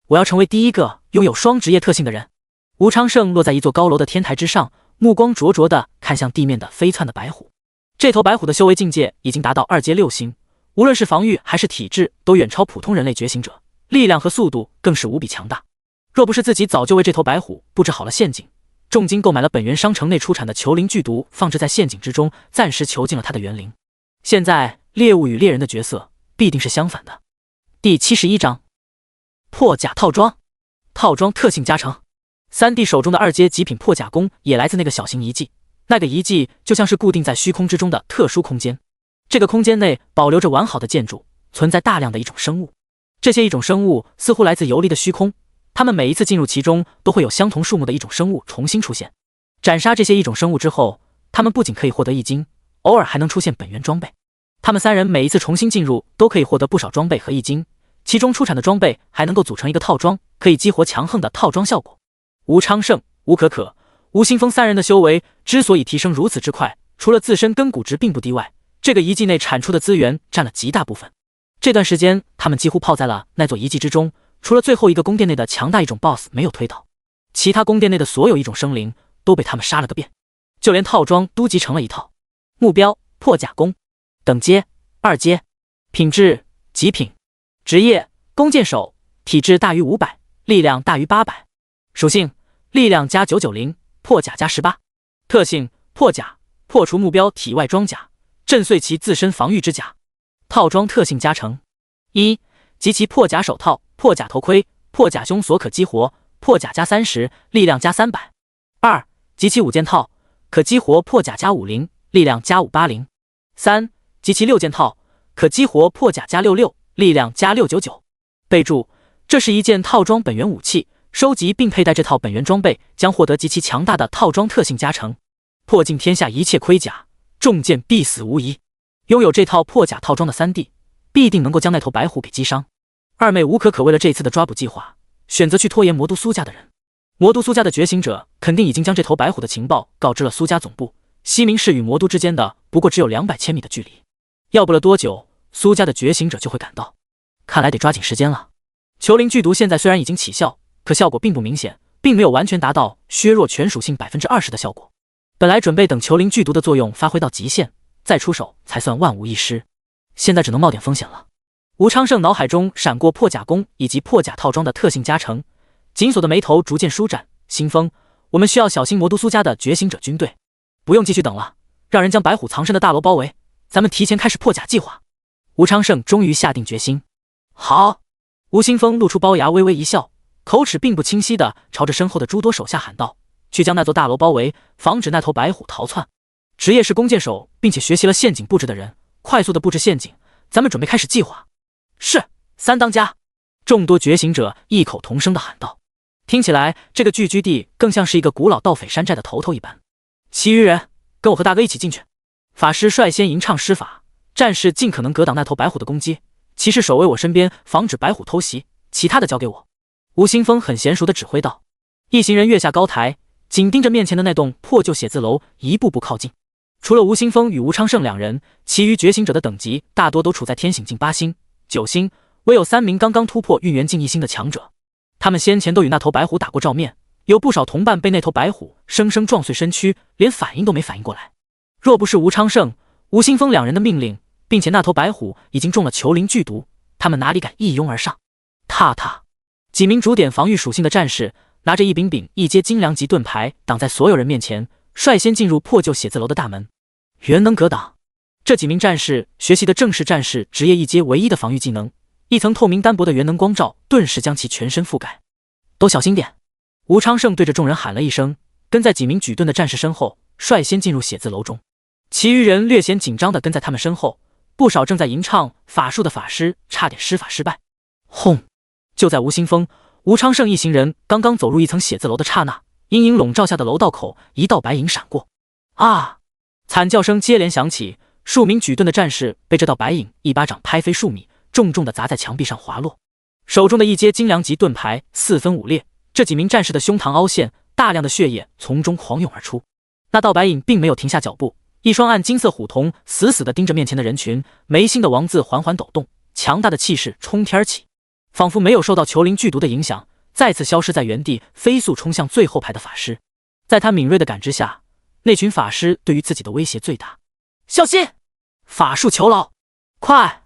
我要成为第一个拥有双职业特性的人。吴昌盛落在一座高楼的天台之上，目光灼灼地看向地面的飞窜的白虎。这头白虎的修为境界已经达到2阶6星，无论是防御还是体质都远超普通人类觉醒者，力量和速度更是无比强大。若不是自己早就为这头白虎布置好了陷阱，重金购买了本源商城内出产的球灵剧毒，放置在陷阱之中，暂时囚禁了他的元灵。现在猎物与猎人的角色必定是相反的。第71章破甲套装，套装特性加成。三弟手中的2阶极品破甲弓也来自那个小型遗迹，那个遗迹就像是固定在虚空之中的特殊空间，这个空间内保留着完好的建筑，存在大量的一种生物。这些一种生物似乎来自游离的虚空，它们每一次进入其中都会有相同数目的一种生物重新出现。斩杀这些一种生物之后，它们不仅可以获得1金，偶尔还能出现本源装备。他们3人每一次重新进入都可以获得不少装备和1金，其中出产的装备还能够组成一个套装，可以激活强横的套装效果。吴昌盛、吴可可、吴新峰3人的修为之所以提升如此之快，除了自身根骨值并不低外，这个遗迹内产出的资源占了极大部分。这段时间他们几乎泡在了那座遗迹之中，除了最后一个宫殿内的强大一种 BOSS 没有推倒，其他宫殿内的所有一种生灵都被他们杀了个遍，就连套装都集成了一套。目标破甲弓，等阶2阶，品质极品，职业弓箭手，体质大于500，力量大于800，属性力量加990，破甲加18，特性破甲，破除目标体外装甲，震碎其自身防御之甲。套装特性加成：1. 集齐破甲手套、破甲头盔、破甲胸锁可激活，破甲加30，力量加300。2. 集齐5件套，可激活破甲加50，力量加580。3. 集齐6件套，可激活破甲加66，力量加699。备注：这是一件套装本源武器，收集并佩戴这套本源装备将获得极其强大的套装特性加成，破尽天下一切盔甲，中箭必死无疑。拥有这套破甲套装的3弟必定能够将那头白虎给击伤。二妹吴可可为了这次的抓捕计划，选择去拖延魔都苏家的人。魔都苏家的觉醒者肯定已经将这头白虎的情报告知了苏家总部，西明市与魔都之间的不过只有200千米的距离，要不了多久，苏家的觉醒者就会赶到。看来得抓紧时间了。球灵剧毒现在虽然已经起效，可效果并不明显，并没有完全达到削弱全属性20%的效果。本来准备等球灵剧毒的作用发挥到极限再出手才算万无一失，现在只能冒点风险了。吴昌盛脑海中闪过破甲弓以及破甲套装的特性加成，紧锁的眉头逐渐舒展。新风，我们需要小心魔都苏家的觉醒者军队，不用继续等了，让人将白虎藏身的大楼包围，咱们提前开始破甲计划。吴昌盛终于下定决心。好。吴新峰露出包牙，微微一笑，口齿并不清晰地朝着身后的诸多手下喊道：去将那座大楼包围，防止那头白虎逃窜。职业是弓箭手，并且学习了陷阱布置的人，快速的布置陷阱，咱们准备开始计划。是，三当家。众多觉醒者异口同声地喊道。听起来这个聚居地更像是一个古老盗匪山寨的头头一般。其余人跟我和大哥一起进去。法师率先吟唱施法，战士尽可能格挡那头白虎的攻击，骑士守卫我身边，防止白虎偷袭，其他的交给我。吴新峰很娴熟地指挥道。一行人跃下高台，紧盯着面前的那栋破旧写字楼一步步靠近。除了吴新峰与吴昌盛2人，其余觉醒者的等级大多都处在天醒境8星、9星，唯有3名刚刚突破运元境1星的强者。他们先前都与那头白虎打过照面，有不少同伴被那头白虎生生撞碎身躯，连反应都没反应过来。若不是吴昌盛、吴新峰2人的命令，并且那头白虎已经中了球灵剧毒，他们哪里敢一拥而上？踏踏，几名主点防御属性的战士拿着一柄柄1阶精良级盾牌挡在所有人面前，率先进入破旧写字楼的大门。元能格挡。这几名战士学习的正是战士职业1阶唯一的防御技能，一层透明单薄的元能光照顿时将其全身覆盖。都小心点！吴昌盛对着众人喊了一声，跟在几名举盾的战士身后，率先进入写字楼中。其余人略显紧张地跟在他们身后，不少正在吟唱法术的法师差点施法失败。轰！就在吴新峰、吴昌盛一行人刚刚走入一层写字楼的刹那，阴影笼罩下的楼道口一道白影闪过。啊！惨叫声接连响起，数名举盾的战士被这道白影一巴掌拍飞数米，重重地砸在墙壁上滑落。手中的1阶精良级盾牌4分5裂，这几名战士的胸膛凹陷，大量的血液从中狂涌而出。那道白影并没有停下脚步，一双暗金色虎瞳死死地盯着面前的人群，眉心的王字缓缓抖动，强大的气势冲天起，仿佛没有受到球灵剧毒的影响，再次消失在原地，飞速冲向最后排的法师。在他敏锐的感知下，那群法师对于自己的威胁最大。小心！法术囚牢！快！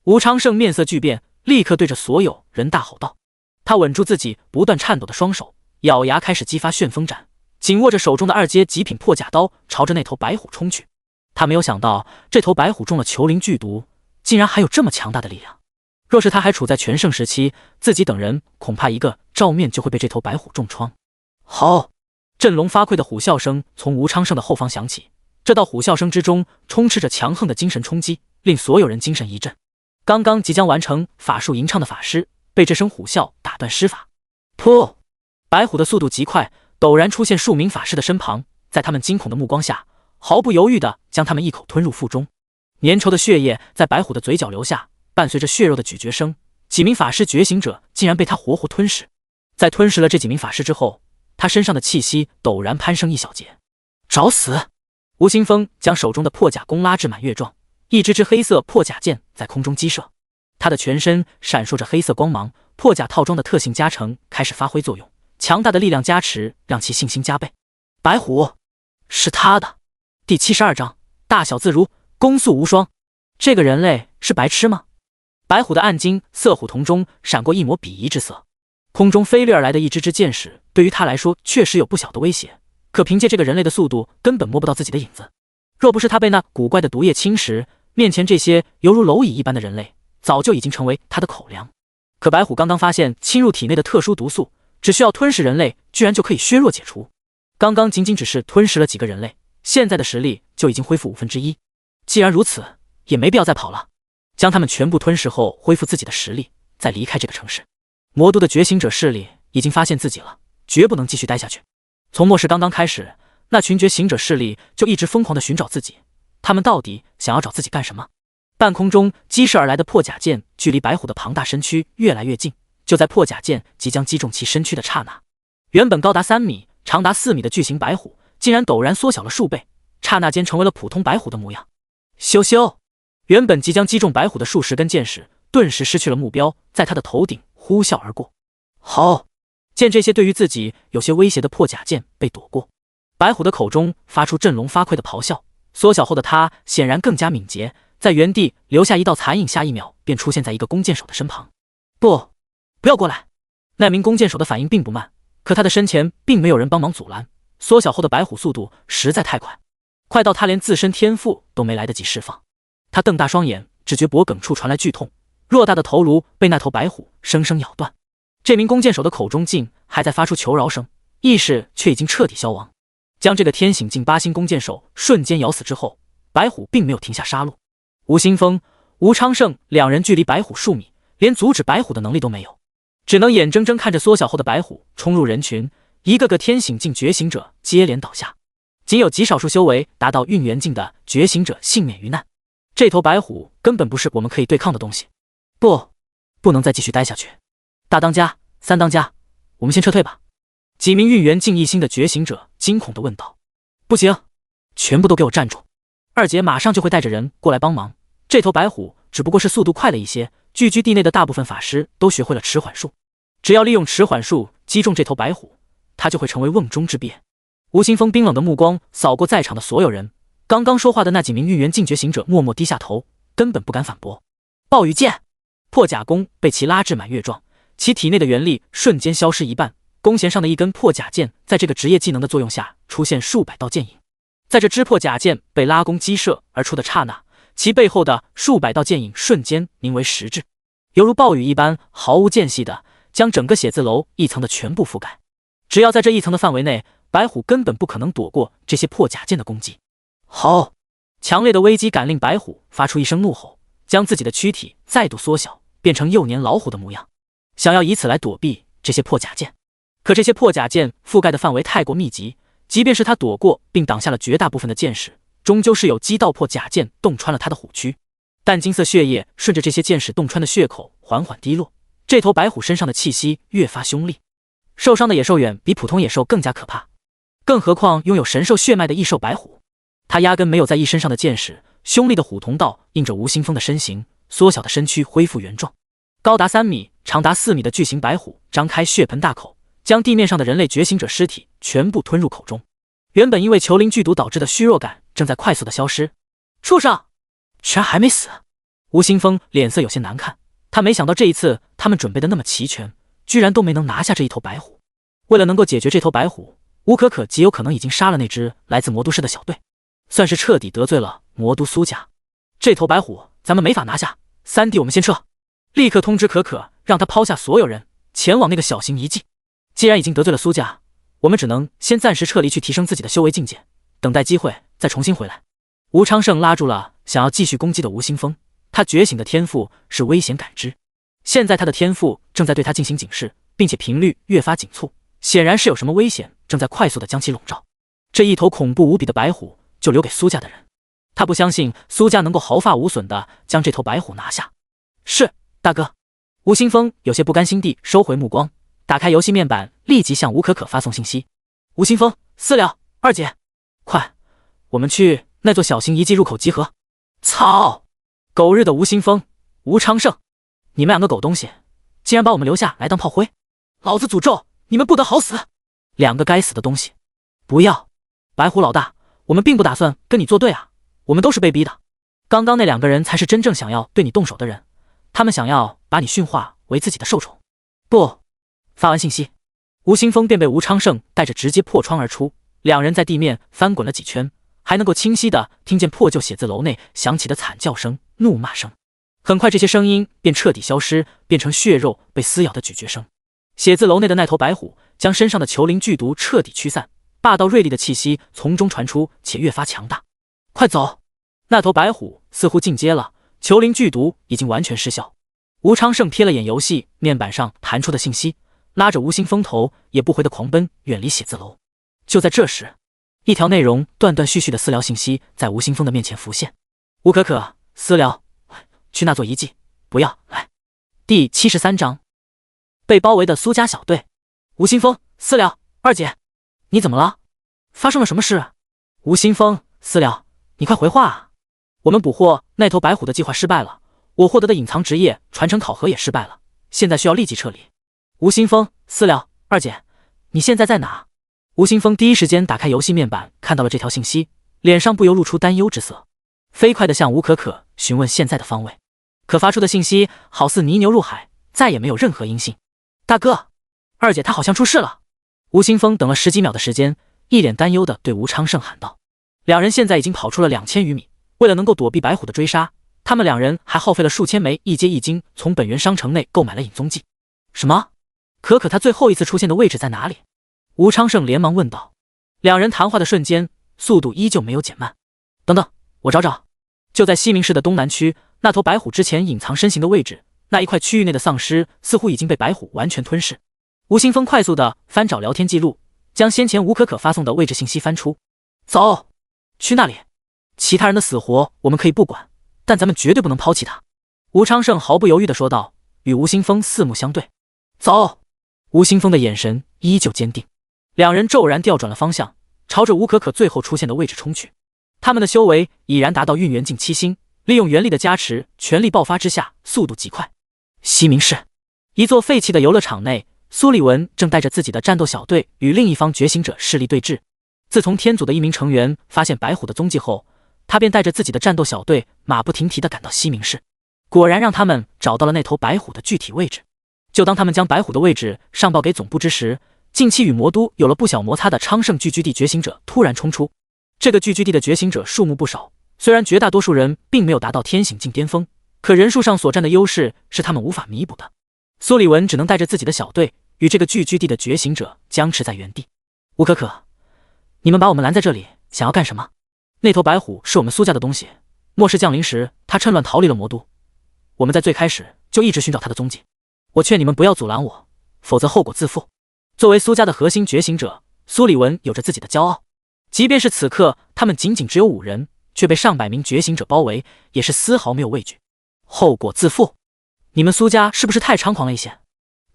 吴昌盛面色巨变，立刻对着所有人大吼道。他稳住自己不断颤抖的双手，咬牙开始激发旋风斩，紧握着手中的2阶极品破甲刀，朝着那头白虎冲去。他没有想到，这头白虎中了囚灵剧毒，竟然还有这么强大的力量。若是他还处在全盛时期，自己等人恐怕一个照面就会被这头白虎重创。好！振聋发聩的虎啸声从吴昌盛的后方响起，这道虎啸声之中充斥着强横的精神冲击，令所有人精神一振。刚刚即将完成法术吟唱的法师被这声虎啸打断施法。噗！白虎的速度极快，陡然出现数名法师的身旁，在他们惊恐的目光下，毫不犹豫地将他们一口吞入腹中。粘稠的血液在白虎的嘴角流下，伴随着血肉的咀嚼声，几名法师觉醒者竟然被他活活吞噬。在吞噬了这几名法师之后，他身上的气息陡然攀升一小截。找死！吴青峰将手中的破甲弓拉至满月状，一支支黑色破甲剑在空中击射。他的全身闪烁着黑色光芒，破甲套装的特性加成开始发挥作用，强大的力量加持让其信心加倍。白虎，是他的。第72章，大小自如，攻速无双。这个人类是白痴吗？白虎的暗金色虎瞳中闪过一抹鄙夷之色。空中飞掠而来的一支支箭矢对于他来说确实有不小的威胁，可凭借这个人类的速度根本摸不到自己的影子。若不是他被那古怪的毒液侵蚀，面前这些犹如蝼蚁一般的人类早就已经成为他的口粮。可白虎刚刚发现侵入体内的特殊毒素，只需要吞噬人类居然就可以削弱解除。刚刚仅仅只是吞噬了几个人类，现在的实力就已经恢复1/5。既然如此，也没必要再跑了，将他们全部吞噬后恢复自己的实力，再离开这个城市。魔都的觉醒者势力已经发现自己了，绝不能继续待下去。从末世刚刚开始，那群觉醒者势力就一直疯狂地寻找自己，他们到底想要找自己干什么？半空中激射而来的破甲剑距离白虎的庞大身躯越来越近，就在破甲剑即将击中其身躯的刹那，原本高达3米、长达4米的巨型白虎竟然陡然缩小了数倍，刹那间成为了普通白虎的模样。咻咻！原本即将击中白虎的数十根箭矢顿时失去了目标，在他的头顶呼啸而过。好！见这些对于自己有些威胁的破甲剑被躲过，白虎的口中发出振聋发聩的咆哮。缩小后的他显然更加敏捷，在原地留下一道残影，下一秒便出现在一个弓箭手的身旁。不要过来！那名弓箭手的反应并不慢，可他的身前并没有人帮忙阻拦。缩小后的白虎速度实在太快，快到他连自身天赋都没来得及释放。他瞪大双眼，只觉脖颈处传来剧痛，偌大的头颅被那头白虎生生咬断。这名弓箭手的口中竟还在发出求饶声，意识却已经彻底消亡。将这个天醒境8星弓箭手瞬间咬死之后，白虎并没有停下杀戮。吴新峰、吴昌盛两人距离白虎数米，连阻止白虎的能力都没有，只能眼睁睁看着缩小后的白虎冲入人群，一个个天醒境觉醒者接连倒下，仅有极少数修为达到运元境的觉醒者幸免于难。这头白虎根本不是我们可以对抗的东西，不能再继续待下去。大当家、三当家，我们先撤退吧。几名运元境1星的觉醒者惊恐地问道。不行，全部都给我站住！二姐马上就会带着人过来帮忙。这头白虎只不过是速度快了一些，聚居地内的大部分法师都学会了迟缓术，只要利用迟缓术击中这头白虎，他就会成为瓮中之鳖。吴新峰冰冷的目光扫过在场的所有人，刚刚说话的那几名运元境觉醒者默默低下头，根本不敢反驳。暴雨剑，破甲弓被其拉至满月状，其体内的元力瞬间消失一半，弓弦上的一根破甲剑在这个职业技能的作用下出现数百道剑影。在这支破甲剑被拉弓击射而出的刹那，其背后的数百道剑影瞬间凝为实质，犹如暴雨一般毫无间隙的将整个写字楼一层的全部覆盖。只要在这一层的范围内，白虎根本不可能躲过这些破甲剑的攻击。好！强烈的危机感令白虎发出一声怒吼，将自己的躯体再度缩小，变成幼年老虎的模样，想要以此来躲避这些破甲剑。可这些破甲剑覆盖的范围太过密集，即便是他躲过并挡下了绝大部分的剑矢，终究是有击道破甲剑洞穿了他的虎躯。淡金色血液顺着这些剑矢洞穿的血口缓缓滴落，这头白虎身上的气息越发凶厉。受伤的野兽远比普通野兽更加可怕，更何况拥有神兽血脉的异兽白虎，他压根没有在意身上的剑矢。凶厉的虎瞳道映着吴新峰的身形，缩小的身躯恢复原状。高达3米、长达4米的巨型白虎张开血盆大口，将地面上的人类觉醒者尸体全部吞入口中。原本因为球灵剧毒导致的虚弱感正在快速的消失。畜生，居然还没死！吴青峰脸色有些难看，他没想到这一次他们准备的那么齐全，居然都没能拿下这一头白虎。为了能够解决这头白虎，吴可可极有可能已经杀了那支来自魔都师的小队，算是彻底得罪了魔都苏家。这头白虎咱们没法拿下，三弟我们先撤，立刻通知可可，让他抛下所有人前往那个小型遗迹。既然已经得罪了苏家，我们只能先暂时撤离去提升自己的修为境界，等待机会再重新回来。吴昌盛拉住了想要继续攻击的吴青峰，他觉醒的天赋是危险感知，现在他的天赋正在对他进行警示，并且频率越发紧促，显然是有什么危险正在快速的将其笼罩。这一头恐怖无比的白虎就留给苏家的人，他不相信苏家能够毫发无损的将这头白虎拿下。是，大哥。吴青峰有些不甘心地收回目光，打开游戏面板，立即向吴可可发送信息。吴青峰、私聊，二姐，快，我们去那座小型遗迹入口集合。操！狗日的吴青峰、吴昌盛，你们两个狗东西，竟然把我们留下来当炮灰！老子诅咒你们不得好死！两个该死的东西！不要，白虎老大，我们并不打算跟你作对啊，我们都是被逼的。刚刚那两个人才是真正想要对你动手的人，他们想要把你驯化为自己的受宠。不！发完信息，吴青峰便被吴昌盛带着直接破窗而出，两人在地面翻滚了几圈，还能够清晰地听见破旧写字楼内响起的惨叫声、怒骂声。很快这些声音便彻底消失，变成血肉被撕咬的咀嚼声。写字楼内的那头白虎将身上的球灵剧毒彻底驱散，霸道锐利的气息从中传出，且越发强大。快走！那头白虎似乎进阶了，球灵剧毒已经完全失效。吴昌盛瞥了眼游戏面板上弹出的信息，拉着吴青峰头也不回的狂奔远离写字楼。就在这时，一条内容断断续续的私聊信息在吴青峰的面前浮现。吴可可，私聊，去那座遗迹，不要来。第73章，被包围的苏家小队。吴青峰，私聊，二姐，你怎么了？发生了什么事？吴青峰，私聊，你快回话啊！我们捕获那头白虎的计划失败了，我获得的隐藏职业传承考核也失败了，现在需要立即撤离。吴青峰，私聊，二姐，你现在在哪？吴青峰第一时间打开游戏面板，看到了这条信息，脸上不由露出担忧之色，飞快地向吴可可询问现在的方位。可发出的信息好似泥牛入海，再也没有任何音信。大哥，二姐她好像出事了。吴青峰等了10几秒的时间，一脸担忧地对吴昌盛喊道。两人现在已经跑出了2000余米，为了能够躲避白虎的追杀，他们两人还耗费了数千枚异阶易经，从本源商城内购买了隐踪剂。什么？可可她最后一次出现的位置在哪里？吴昌盛连忙问道。两人谈话的瞬间，速度依旧没有减慢。等等，我找找。就在西明市的东南区，那头白虎之前隐藏身形的位置，那一块区域内的丧尸似乎已经被白虎完全吞噬。吴青峰快速地翻找聊天记录，将先前吴可可发送的位置信息翻出。走，去那里。其他人的死活我们可以不管，但咱们绝对不能抛弃他。吴昌盛毫不犹豫地说道，与吴青峰四目相对。走！吴青峰的眼神依旧坚定。两人骤然调转了方向，朝着吴可可最后出现的位置冲去。他们的修为已然达到运元境7星，利用元力的加持，全力爆发之下，速度极快。西明市一座废弃的游乐场内，苏立文正带着自己的战斗小队与另一方觉醒者势力对峙。自从天祖的一名成员发现白虎的踪迹后，他便带着自己的战斗小队马不停蹄地赶到西明市，果然让他们找到了那头白虎的具体位置。就当他们将白虎的位置上报给总部之时，近期与魔都有了不小摩擦的昌盛聚居地觉醒者突然冲出。这个聚居地的觉醒者数目不少，虽然绝大多数人并没有达到天醒境巅峰，可人数上所占的优势是他们无法弥补的。苏立文只能带着自己的小队与这个聚居地的觉醒者僵持在原地。吴可可，你们把我们拦在这里，想要干什么？那头白虎是我们苏家的东西，末世降临时他趁乱逃离了魔都，我们在最开始就一直寻找他的踪迹。我劝你们不要阻拦我，否则后果自负。作为苏家的核心觉醒者，苏立文有着自己的骄傲，即便是此刻他们仅仅只有5人，却被上百名觉醒者包围，也是丝毫没有畏惧。后果自负？你们苏家是不是太猖狂了一些？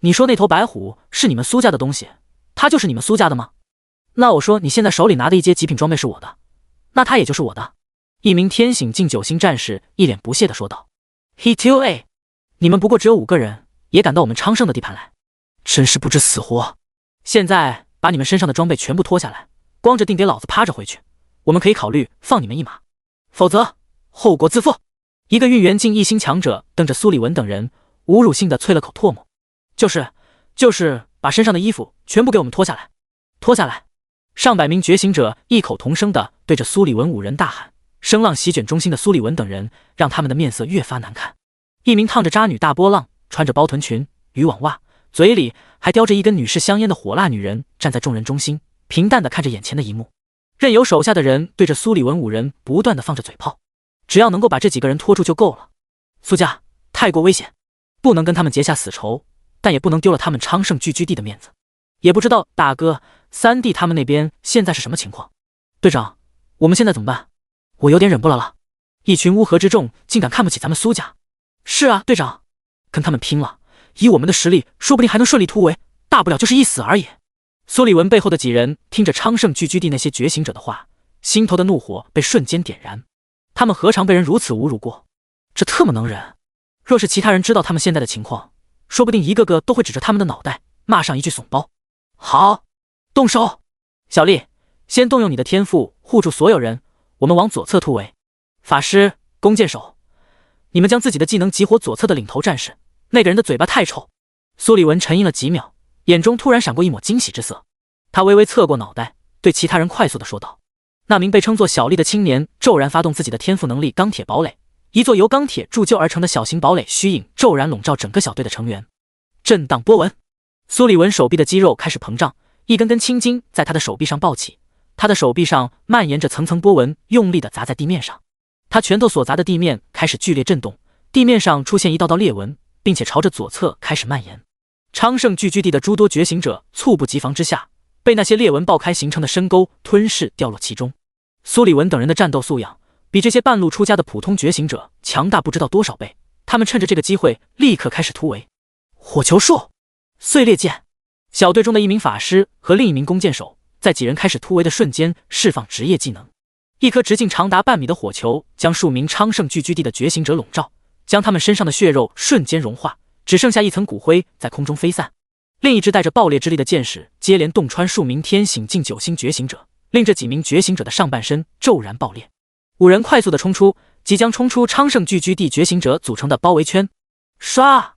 你说那头白虎是你们苏家的东西，它就是你们苏家的吗？那我说你现在手里拿的一阶极品装备是我的，那它也就是我的。一名天醒境9星战士一脸不屑地说道。 He2A 你们不过只有5个人，也敢到我们昌盛的地盘来，真是不知死活！现在把你们身上的装备全部脱下来，光着腚给老子趴着回去，我们可以考虑放你们一马，否则后果自负。一个运元境1星强者瞪着苏利文等人，侮辱性的啐了口唾沫。就是把身上的衣服全部给我们脱下来，脱下来！上百名觉醒者异口同声的对着苏利文5人大喊，声浪席卷中心的苏利文等人，让他们的面色越发难看。一名烫着渣女大波浪，穿着包臀裙、渔网袜，嘴里还叼着一根女士香烟的火辣女人站在众人中心，平淡的看着眼前的一幕，任由手下的人对着苏利文5人不断的放着嘴炮，只要能够把这几个人拖住就够了。苏家太过危险，不能跟他们结下死仇，但也不能丢了他们昌盛聚居地的面子。也不知道大哥、三弟他们那边现在是什么情况？队长，我们现在怎么办？我有点忍不了了，一群乌合之众竟敢看不起咱们苏家。是啊，队长，跟他们拼了，以我们的实力，说不定还能顺利突围，大不了就是一死而已。苏利文背后的几人听着昌盛聚居地那些觉醒者的话，心头的怒火被瞬间点燃。他们何尝被人如此侮辱过？这特么能忍！若是其他人知道他们现在的情况，说不定一个个都会指着他们的脑袋骂上一句怂包。好，动手！小丽，先动用你的天赋护住所有人，我们往左侧突围。法师、弓箭手，你们将自己的技能激活左侧的领头战士，那个人的嘴巴太臭。苏利文沉吟了几秒，眼中突然闪过一抹惊喜之色，他微微侧过脑袋，对其他人快速地说道。那名被称作小丽的青年骤然发动自己的天赋能力钢铁堡垒，一座由钢铁铸就而成的小型堡垒虚影骤然笼罩整个小队的成员。震荡波纹，苏利文手臂的肌肉开始膨胀，一根根青筋在他的手臂上暴起，他的手臂上蔓延着层层波纹，用力地砸在地面上。他拳头所砸的地面开始剧烈震动，地面上出现一道道裂纹，并且朝着左侧开始蔓延。昌盛聚居地的诸多觉醒者猝不及防之下，被那些裂纹爆开形成的深沟吞噬掉落其中。苏利文等人的战斗素养比这些半路出家的普通觉醒者强大不知道多少倍，他们趁着这个机会立刻开始突围。火球术、碎裂剑，小队中的一名法师和另一名弓箭手在几人开始突围的瞬间释放职业技能。一颗直径长达半米的火球将数名昌盛聚居地的觉醒者笼罩，将他们身上的血肉瞬间融化，只剩下一层骨灰在空中飞散。另一支带着爆裂之力的箭矢接连洞穿数名天醒境9星觉醒者，令这几名觉醒者的上半身骤然爆裂。5人快速的冲出，即将冲出昌盛聚居地觉醒者组成的包围圈。唰！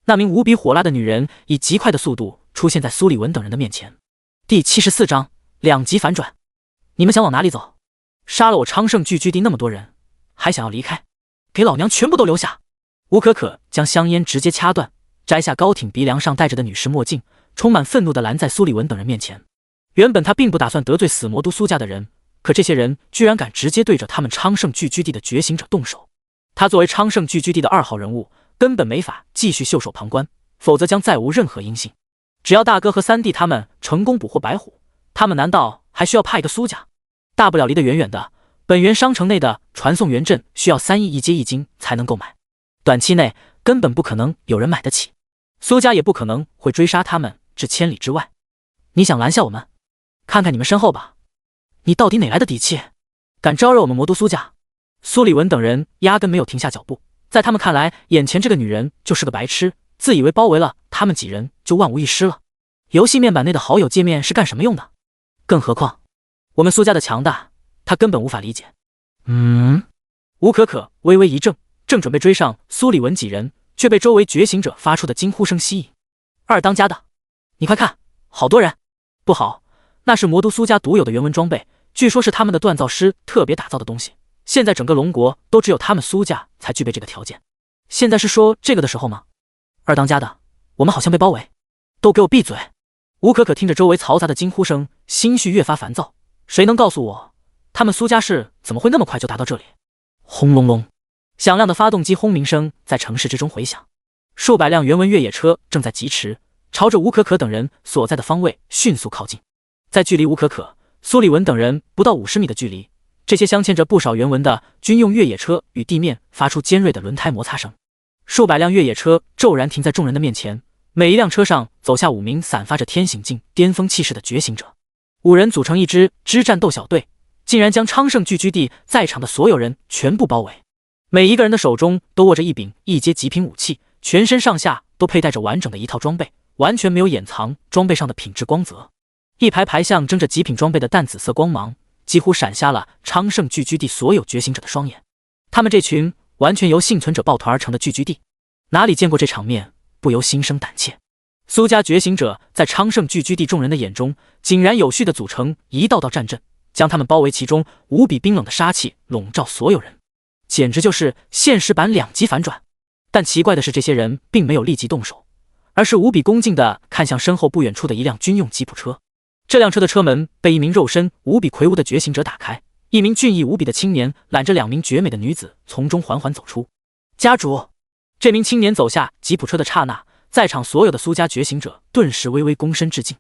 那名无比火辣的女人以极快的速度出现在苏利文等人的面前。第74章2级反转。你们想往哪里走？杀了我昌盛聚居地那么多人，还想要离开？给老娘全部都留下！吴可可将香烟直接掐断，摘下高挺鼻梁上戴着的女士墨镜，充满愤怒地拦在苏利文等人面前。原本他并不打算得罪死魔都苏家的人，可这些人居然敢直接对着他们昌盛聚居地的觉醒者动手。他作为昌盛聚居地的2号人物，根本没法继续袖手旁观，否则将再无任何音信。只要大哥和三弟他们成功捕获白虎，他们难道还需要怕一个苏家？大不了离得远远的，本源商城内的传送源阵需要3亿一阶一金才能购买，短期内根本不可能有人买得起，苏家也不可能会追杀他们至千里之外。你想拦下我们？看看你们身后吧，你到底哪来的底气，敢招惹我们魔都苏家？苏利文等人压根没有停下脚步，在他们看来，眼前这个女人就是个白痴，自以为包围了他们几人就万无一失了。游戏面板内的好友界面是干什么用的？更何况我们苏家的强大，他根本无法理解。吴可可微微一怔，正准备追上苏利文几人，却被周围觉醒者发出的惊呼声吸引。二当家的，你快看，好多人！不好，那是魔都苏家独有的原文装备，据说是他们的锻造师特别打造的东西，现在整个龙国都只有他们苏家才具备这个条件。现在是说这个的时候吗？二当家的，我们好像被包围，都给我闭嘴！吴可可听着周围嘈杂的惊呼声，心绪越发烦躁。谁能告诉我，他们苏家是怎么会那么快就达到这里？轰隆隆，响亮的发动机轰鸣声在城市之中回响，数百辆原文越野车正在疾驰，朝着吴可可等人所在的方位迅速靠近。在距离吴可可、苏利文等人不到50米的距离，这些镶嵌着不少原文的军用越野车与地面发出尖锐的轮胎摩擦声。数百辆越野车骤然停在众人的面前，每一辆车上走下5名散发着天醒境巅峰气势的觉醒者。5人组成一支战斗小队，竟然将昌盛聚居地在场的所有人全部包围。每一个人的手中都握着一柄1阶极品武器，全身上下都佩戴着完整的一套装备，完全没有掩藏装备上的品质光泽。一排排象征着极品装备的淡紫色光芒，几乎闪瞎了昌盛聚居地所有觉醒者的双眼。他们这群完全由幸存者抱团而成的聚居地，哪里见过这场面，不由心生胆怯。苏家觉醒者在昌盛聚居地众人的眼中，井然有序地组成一道道战阵，将他们包围其中，无比冰冷的杀气笼罩所有人，简直就是现实版两极反转。但奇怪的是，这些人并没有立即动手，而是无比恭敬地看向身后不远处的一辆军用吉普车。这辆车的车门被一名肉身无比魁梧的觉醒者打开，一名俊逸无比的青年揽着2名绝美的女子从中缓缓走出。家主！这名青年走下吉普车的刹那，在场所有的苏家觉醒者顿时微微躬身致敬。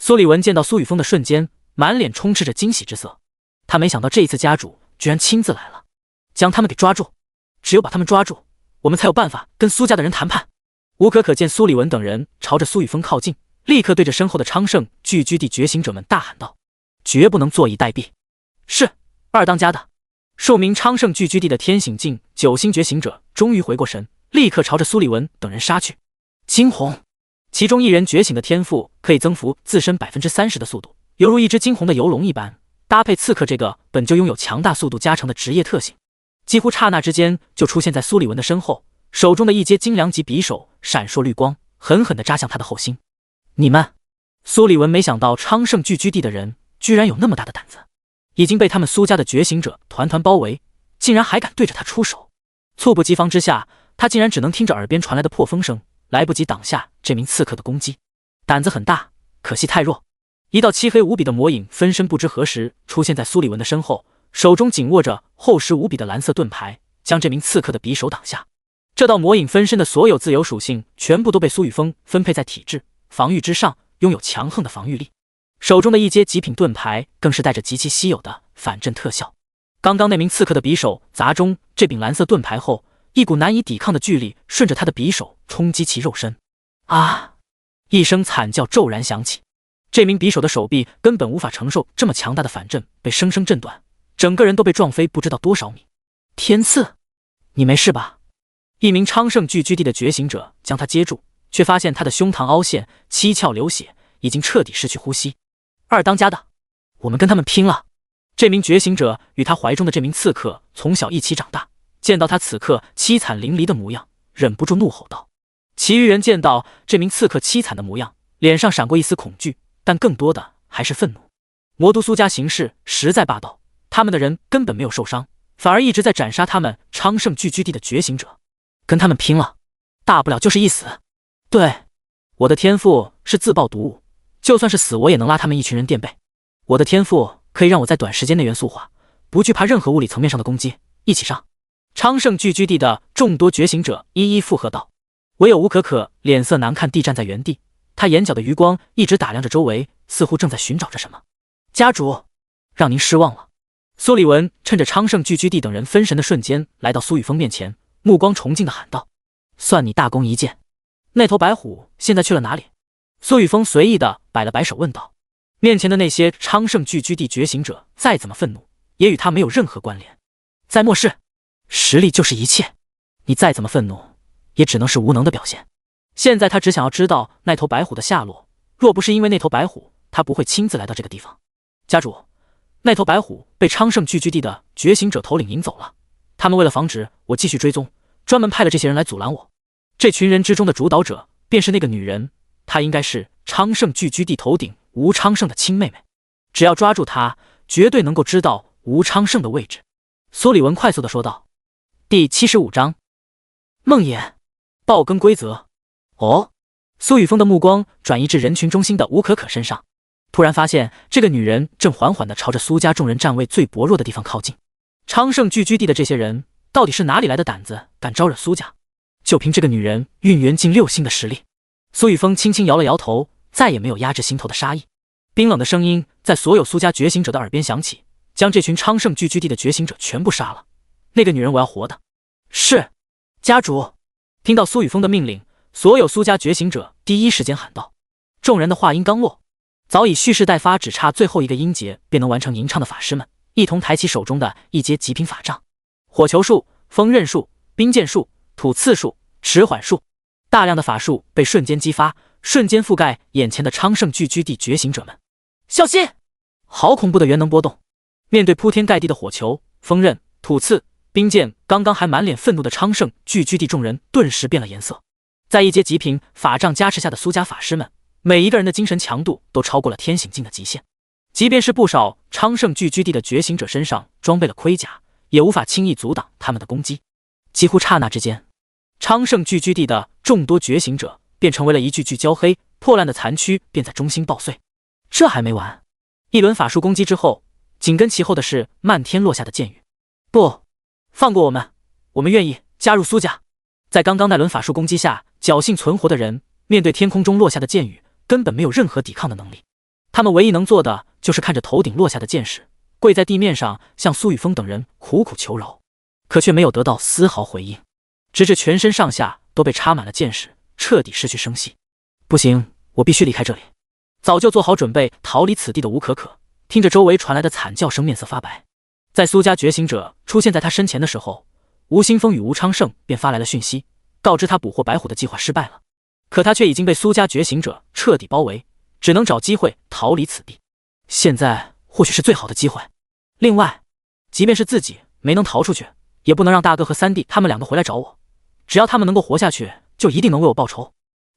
苏礼文见到苏雨峰的瞬间，满脸充斥着惊喜之色。他没想到这一次家主居然亲自来了，将他们给抓住。只有把他们抓住，我们才有办法跟苏家的人谈判。吴可可见苏礼文等人朝着苏雨峰靠近，立刻对着身后的昌盛聚居地觉醒者们大喊道：“绝不能坐以待毙！”是二当家的。数名昌盛聚居地的天醒境9星觉醒者终于回过神，立刻朝着苏礼文等人杀去。惊鸿，其中一人觉醒的天赋可以增幅自身 30% 的速度，犹如一只惊鸿的游龙一般，搭配刺客这个本就拥有强大速度加成的职业特性，几乎刹那之间就出现在苏礼文的身后，手中的一阶精良级匕首闪烁绿光，狠狠地扎向他的后心。你们！苏礼文没想到昌盛聚居地的人居然有那么大的胆子，已经被他们苏家的觉醒者团团包围，竟然还敢对着他出手。猝不及防之下，他竟然只能听着耳边传来的破风声，来不及挡下这名刺客的攻击。胆子很大，可惜太弱。一道漆黑无比的魔影分身不知何时出现在苏礼文的身后，手中紧握着厚实无比的蓝色盾牌，将这名刺客的匕首挡下。这道魔影分身的所有自由属性全部都被苏雨峰分配在体质、防御之上，拥有强横的防御力。手中的一阶极品盾牌更是带着极其稀有的反震特效。刚刚那名刺客的匕首砸中这柄蓝色盾牌后，一股难以抵抗的巨力顺着他的匕首冲击其肉身。啊！一声惨叫骤然响起，这名匕首的手臂根本无法承受这么强大的反震，被生生震断，整个人都被撞飞不知道多少米。天刺，你没事吧？一名昌盛聚居地的觉醒者将他接住，却发现他的胸膛凹陷，七窍流血，已经彻底失去呼吸。二当家的，我们跟他们拼了！这名觉醒者与他怀中的这名刺客从小一起长大，见到他此刻凄惨淋漓的模样，忍不住怒吼道。其余人见到这名刺客凄惨的模样，脸上闪过一丝恐惧，但更多的还是愤怒。魔都苏家行事实在霸道，他们的人根本没有受伤，反而一直在斩杀他们昌盛聚居地的觉醒者。跟他们拼了，大不了就是一死。对，我的天赋是自爆毒物，就算是死我也能拉他们一群人垫背。我的天赋可以让我在短时间内元素化，不惧怕任何物理层面上的攻击。一起上！昌盛聚居地的众多觉醒者一一附和道。唯有吴可可脸色难看地站在原地，他眼角的余光一直打量着周围，似乎正在寻找着什么。家主，让您失望了。苏礼文趁着昌盛聚居地等人分神的瞬间，来到苏雨峰面前，目光崇敬地喊道：“算你大功一件。那头白虎现在去了哪里？”苏雨峰随意地摆了摆手问道。面前的那些昌盛聚居地觉醒者再怎么愤怒，也与他没有任何关联。在末世，实力就是一切，你再怎么愤怒，也只能是无能的表现。现在他只想要知道那头白虎的下落，若不是因为那头白虎，他不会亲自来到这个地方。家主，那头白虎被昌盛聚居地的觉醒者头领引走了，他们为了防止我继续追踪，专门派了这些人来阻拦我。这群人之中的主导者便是那个女人，她应该是昌盛聚居地头顶吴昌盛的亲妹妹。只要抓住她，绝对能够知道吴昌盛的位置。苏礼文快速地说道。第75章梦魇爆更规则。哦，苏雨峰的目光转移至人群中心的吴可可身上，突然发现这个女人正缓缓地朝着苏家众人站位最薄弱的地方靠近。昌盛聚居地的这些人到底是哪里来的胆子，敢招惹苏家？就凭这个女人运元境6星的实力？苏雨峰轻轻摇了摇头，再也没有压制心头的杀意。冰冷的声音在所有苏家觉醒者的耳边响起，将这群昌盛聚居地的觉醒者全部杀了。那个女人我要活的。是，家主。听到苏雨峰的命令，所有苏家觉醒者第一时间喊道。众人的话音刚落，早已蓄势待发，只差最后一个音节便能完成吟唱的法师们一同抬起手中的一阶极品法杖。火球术、风刃术、冰剑术、土刺术、迟缓术，大量的法术被瞬间激发，瞬间覆盖眼前的昌盛聚居地觉醒者们。小心！好恐怖的元能波动！面对铺天盖地的火球、锋刃、土刺、冰剑，刚刚还满脸愤怒的昌盛聚居地众人顿时变了颜色。在一阶极品法杖加持下的苏家法师们，每一个人的精神强度都超过了天醒境的极限。即便是不少昌盛聚居地的觉醒者身上装备了盔甲，也无法轻易阻挡他们的攻击。几乎刹那之间，昌盛聚居地的众多觉醒者便成为了一具具焦黑破烂的残躯，便在中心爆碎。这还没完，一轮法术攻击之后，紧跟其后的是漫天落下的剑雨。不，放过我们，我们愿意加入苏家。在刚刚那轮法术攻击下，侥幸存活的人面对天空中落下的剑雨，根本没有任何抵抗的能力。他们唯一能做的就是看着头顶落下的剑矢，跪在地面上向苏雨峰等人苦苦求饶，可却没有得到丝毫回应，直至全身上下都被插满了剑矢，彻底失去声息。不行，我必须离开这里。早就做好准备逃离此地的吴可可，听着周围传来的惨叫声，面色发白。在苏家觉醒者出现在他身前的时候，吴新峰与吴昌盛便发来了讯息，告知他捕获白虎的计划失败了。可他却已经被苏家觉醒者彻底包围，只能找机会逃离此地。现在或许是最好的机会。另外，即便是自己没能逃出去，也不能让大哥和三弟他们两个回来找我。只要他们能够活下去，就一定能为我报仇。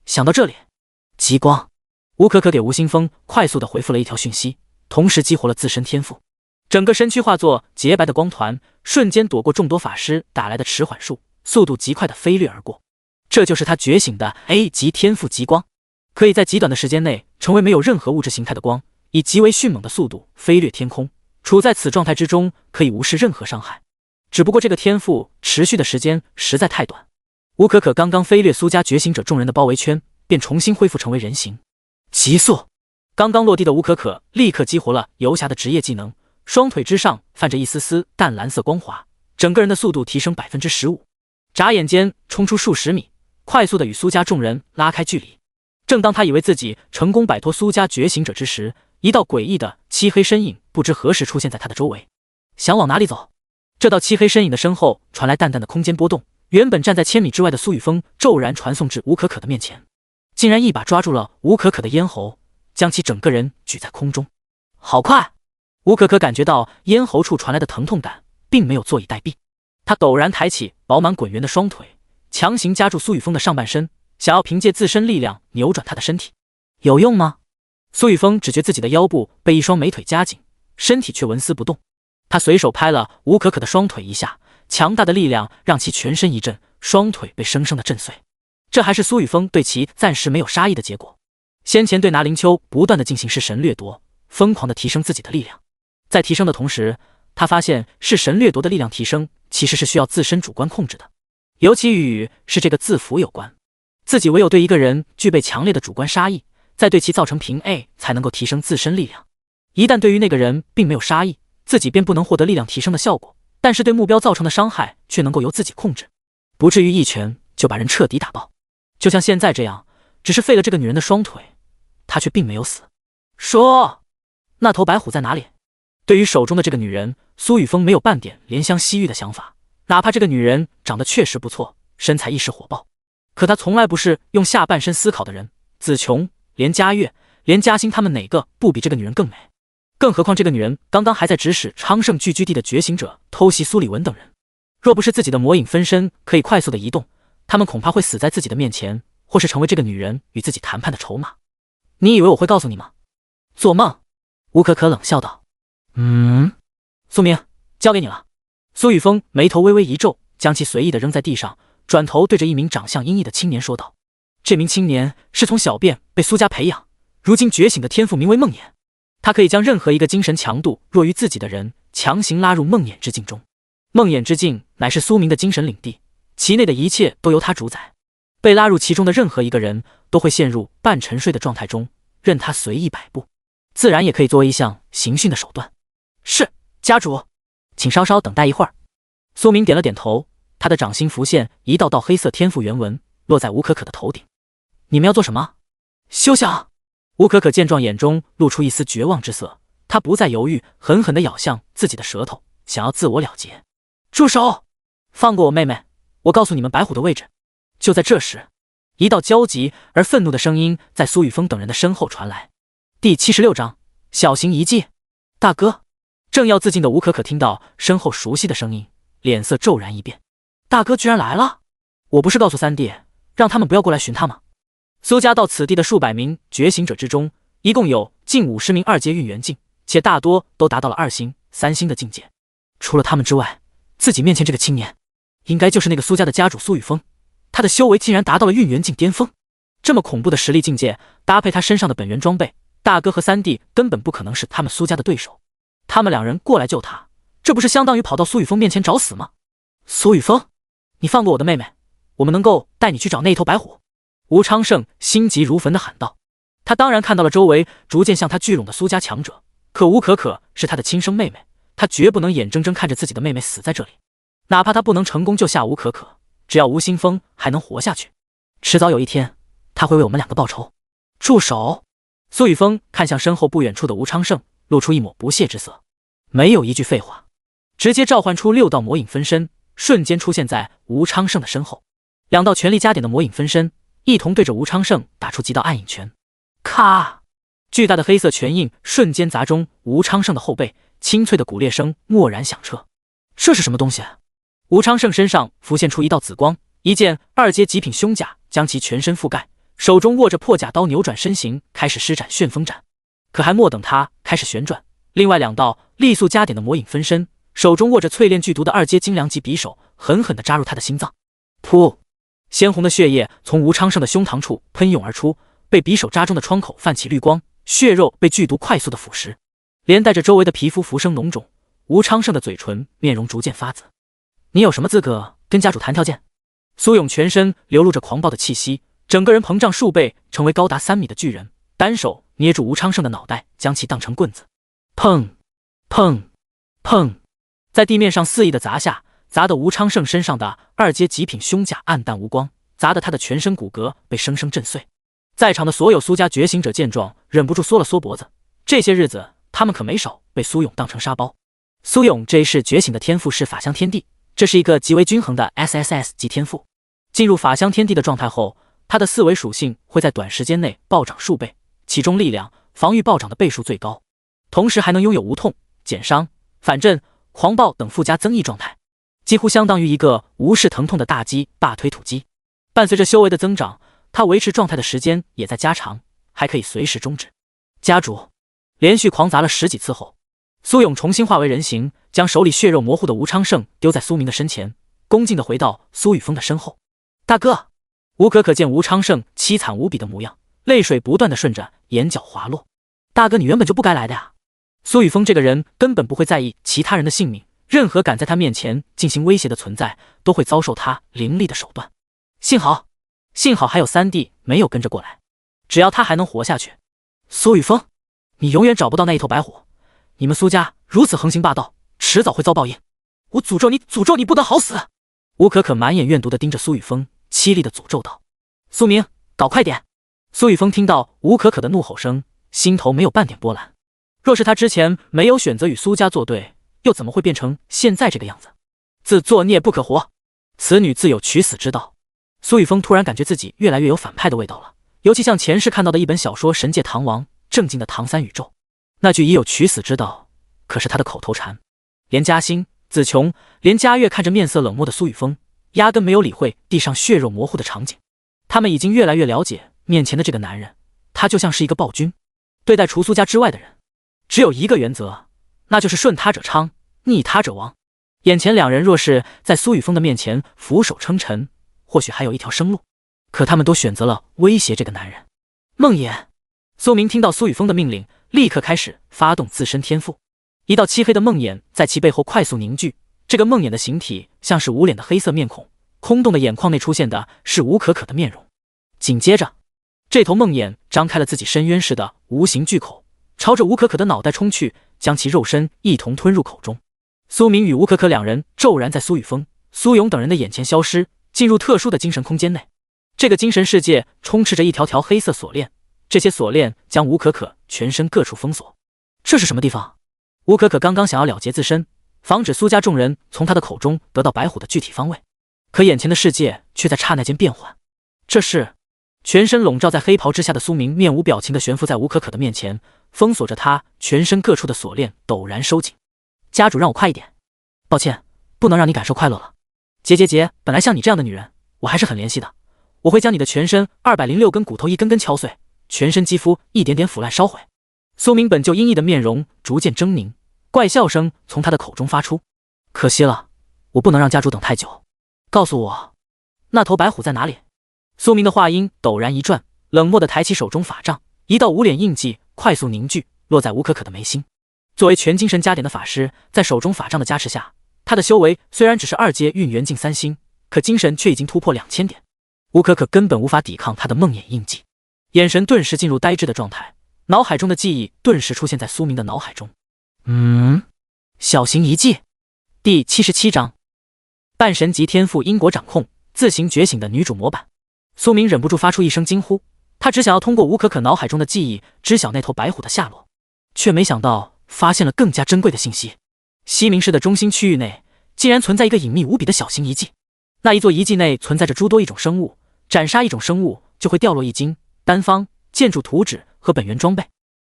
想到这里，极光，吴可可给吴新峰快速地回复了一条讯息，同时激活了自身天赋，整个身躯化作洁白的光团，瞬间躲过众多法师打来的迟缓术，速度极快地飞掠而过。这就是他觉醒的 A 级天赋极光，可以在极短的时间内成为没有任何物质形态的光，以极为迅猛的速度飞掠天空，处在此状态之中可以无视任何伤害。只不过这个天赋持续的时间实在太短，吴可可刚刚飞掠苏家觉醒者众人的包围圈，便重新恢复成为人形。极速！刚刚落地的吴可可立刻激活了游侠的职业技能，双腿之上泛着一丝丝淡蓝色光华，整个人的速度提升 15%， 眨眼间冲出数十米，快速的与苏家众人拉开距离。正当他以为自己成功摆脱苏家觉醒者之时，一道诡异的漆黑身影不知何时出现在他的周围。想往哪里走？这道漆黑身影的身后传来淡淡的空间波动，原本站在千米之外的苏雨峰骤然传送至吴可可的面前，竟然一把抓住了吴可可的咽喉，将其整个人举在空中。好快！吴可可感觉到咽喉处传来的疼痛感，并没有坐以待毙。他陡然抬起饱满滚圆的双腿，强行夹住苏雨峰的上半身，想要凭借自身力量扭转他的身体。有用吗？苏雨峰只觉自己的腰部被一双美腿夹紧，身体却纹丝不动。他随手拍了吴可可的双腿一下，强大的力量让其全身一震，双腿被生生的震碎。这还是苏雨峰对其暂时没有杀意的结果。先前对拿灵丘不断的进行式神掠夺，疯狂的提升自己的力量。在提升的同时，他发现式神掠夺的力量提升其实是需要自身主观控制的，尤其与是这个字符有关。自己唯有对一个人具备强烈的主观杀意，再对其造成平 A 才能够提升自身力量。一旦对于那个人并没有杀意，自己便不能获得力量提升的效果，但是对目标造成的伤害却能够由自己控制，不至于一拳就把人彻底打爆。就像现在这样，只是废了这个女人的双腿，她却并没有死。说，那头白虎在哪里？对于手中的这个女人，苏雨峰没有半点怜香惜玉的想法，哪怕这个女人长得确实不错，身材一时火爆，可他从来不是用下半身思考的人。子琼、连佳月、连嘉欣他们哪个不比这个女人更美？更何况这个女人刚刚还在指使昌盛聚居地的觉醒者偷袭苏礼文等人，若不是自己的魔影分身可以快速的移动，他们恐怕会死在自己的面前，或是成为这个女人与自己谈判的筹码。你以为我会告诉你吗？做梦！吴可可冷笑道。苏明，交给你了。苏雨峰眉头微微一皱，将其随意的扔在地上，转头对着一名长相阴翳的青年说道。这名青年是从小便被苏家培养，如今觉醒的天赋名为梦魇，他可以将任何一个精神强度弱于自己的人强行拉入梦魇之境中。梦魇之境乃是苏明的精神领地，其内的一切都由他主宰，被拉入其中的任何一个人都会陷入半沉睡的状态中，任他随意摆布，自然也可以作为一项刑讯的手段。是，家主，请稍稍等待一会儿。苏明点了点头，他的掌心浮现一道道黑色天赋原文，落在吴可可的头顶。你们要做什么？休想！吴可可见状，眼中露出一丝绝望之色，他不再犹豫，狠狠地咬向自己的舌头，想要自我了结。住手！放过我妹妹，我告诉你们白虎的位置。就在这时，一道焦急而愤怒的声音在苏雨峰等人的身后传来。第76章小型遗迹。大哥！正要自尽的吴可可听到身后熟悉的声音，脸色骤然一变。大哥居然来了！我不是告诉三弟让他们不要过来寻他吗？苏家到此地的数百名觉醒者之中，一共有近50名2阶运元境，且大多都达到了2星、3星的境界。除了他们之外，自己面前这个青年应该就是那个苏家的家主苏雨峰，他的修为竟然达到了运元境巅峰。这么恐怖的实力境界，搭配他身上的本源装备，大哥和三弟根本不可能是他们苏家的对手。他们2人过来救他，这不是相当于跑到苏雨峰面前找死吗？苏雨峰，你放过我的妹妹，我们能够带你去找那头白虎。吴昌盛心急如焚地喊道。他当然看到了周围逐渐向他聚拢的苏家强者，可吴可可是他的亲生妹妹，他绝不能眼睁睁看着自己的妹妹死在这里。哪怕他不能成功救下吴可可，只要吴新峰还能活下去，迟早有一天他会为我们2个报仇。住手！苏雨峰看向身后不远处的吴昌盛，露出一抹不屑之色，没有一句废话，直接召唤出6道魔影分身，瞬间出现在吴昌盛的身后。2道全力加点的魔影分身一同对着吴昌盛打出几道暗影拳。咔！巨大的黑色拳印瞬间砸中吴昌盛的后背，清脆的骨裂声蓦然响彻。这是什么东西？吴昌盛身上浮现出一道紫光，一件2阶极品胸甲将其全身覆盖，手中握着破甲刀，扭转身形开始施展旋风斩。可还莫等他开始旋转，另外2道力速加点的魔影分身手中握着淬炼剧毒的2阶精良级匕首，狠狠地扎入他的心脏。噗！鲜红的血液从吴昌盛的胸膛处喷涌而出，被匕首扎中的窗口泛起绿光，血肉被剧毒快速的腐蚀，连带着周围的皮肤浮生脓肿。吴昌盛的嘴唇面容逐渐发紫。你有什么资格跟家主谈条件？苏勇全身流露着狂暴的气息，整个人膨胀数倍，成为高达3米的巨人，单手捏住吴昌盛的脑袋，将其当成棍子。砰砰砰，在地面上肆意的砸下，砸得吴昌盛身上的2阶极品胸甲暗淡无光，砸得他的全身骨骼被生生震碎。在场的所有苏家觉醒者见状，忍不住缩了缩脖子。这些日子他们可没少被苏勇当成沙包。苏勇这一世觉醒的天赋是法相天地，这是一个极为均衡的 SSS 级天赋。进入法相天地的状态后，他的4维属性会在短时间内暴涨数倍，其中力量、防御暴涨的倍数最高，同时还能拥有无痛、减伤、反震、狂暴等附加增益状态，几乎相当于一个无视疼痛的大鸡霸推土机。伴随着修为的增长，他维持状态的时间也在加长，还可以随时终止。家主连续狂砸了10几次后，苏勇重新化为人形，将手里血肉模糊的吴昌盛丢在苏明的身前，恭敬地回到苏雨峰的身后。大哥！吴可可见吴昌盛凄惨无比的模样，泪水不断地顺着眼角滑落。大哥，你原本就不该来的呀！苏雨峰这个人根本不会在意其他人的性命，任何敢在他面前进行威胁的存在，都会遭受他凌厉的手段。幸好还有三弟没有跟着过来，只要他还能活下去。苏雨峰，你永远找不到那一头白虎。你们苏家如此横行霸道，迟早会遭报应。我诅咒你不得好死！吴可可满眼怨毒地盯着苏雨峰，凄厉地诅咒道：“苏明，搞快点！”苏雨峰听到吴可可的怒吼声，心头没有半点波澜。若是他之前没有选择与苏家作对，又怎么会变成现在这个样子？自作孽不可活，此女自有取死之道。苏雨峰突然感觉自己越来越有反派的味道了，尤其像前世看到的一本小说《神界唐王》正经的唐三宇宙，那句已有取死之道可是他的口头禅。连嘉欣、子琼，连嘉悦看着面色冷漠的苏雨峰，压根没有理会地上血肉模糊的场景。他们已经越来越了解面前的这个男人，他就像是一个暴君，对待除苏家之外的人只有一个原则，那就是顺他者昌，逆他者亡。眼前两人若是在苏雨峰的面前俯首称臣，或许还有一条生路，可他们都选择了威胁这个男人。梦魇！苏明听到苏雨峰的命令，立刻开始发动自身天赋，一道漆黑的梦魇在其背后快速凝聚。这个梦魇的形体像是无脸的黑色面孔，空洞的眼眶内出现的是吴可可的面容。紧接着，这头梦魇张开了自己深渊似的无形巨口，朝着吴可可的脑袋冲去，将其肉身一同吞入口中。苏明与吴可可两人骤然在苏雨峰、苏勇等人的眼前消失，进入特殊的精神空间内。这个精神世界充斥着一条条黑色锁链，这些锁链将吴可可全身各处封锁。这是什么地方？吴可可刚刚想要了结自身，防止苏家众人从他的口中得到白虎的具体方位，可眼前的世界却在刹那间变换。这是全身笼罩在黑袍之下的苏明面无表情地悬浮在吴可可的面前，封锁着他全身各处的锁链陡然收紧。家主让我快一点，抱歉，不能让你感受快乐了。姐，本来像你这样的女人，我还是很怜惜的。我会将你的全身206根骨头一根根敲碎，全身肌肤一点点腐烂烧毁。苏明本就阴翳的面容逐渐狰狞，怪笑声从他的口中发出。可惜了，我不能让家主等太久。告诉我，那头白虎在哪里？苏明的话音陡然一转，冷漠地抬起手中法杖，一道无脸印记快速凝聚，落在吴可可的眉心。作为全精神加点的法师，在手中法杖的加持下，他的修为虽然只是2阶运元境3星，可精神却已经突破2000点。吴可可根本无法抵抗他的梦魇印记，眼神顿时进入呆滞的状态，脑海中的记忆顿时出现在苏明的脑海中。小型遗迹第77章，半神级天赋因果掌控，自行觉醒的女主模板。苏明忍不住发出一声惊呼，他只想要通过吴可可脑海中的记忆知晓那头白虎的下落，却没想到发现了更加珍贵的信息。西明市的中心区域内竟然存在一个隐秘无比的小型遗迹，那一座遗迹内存在着诸多一种生物，斩杀一种生物就会掉落一晶、丹方、建筑图纸和本源装备，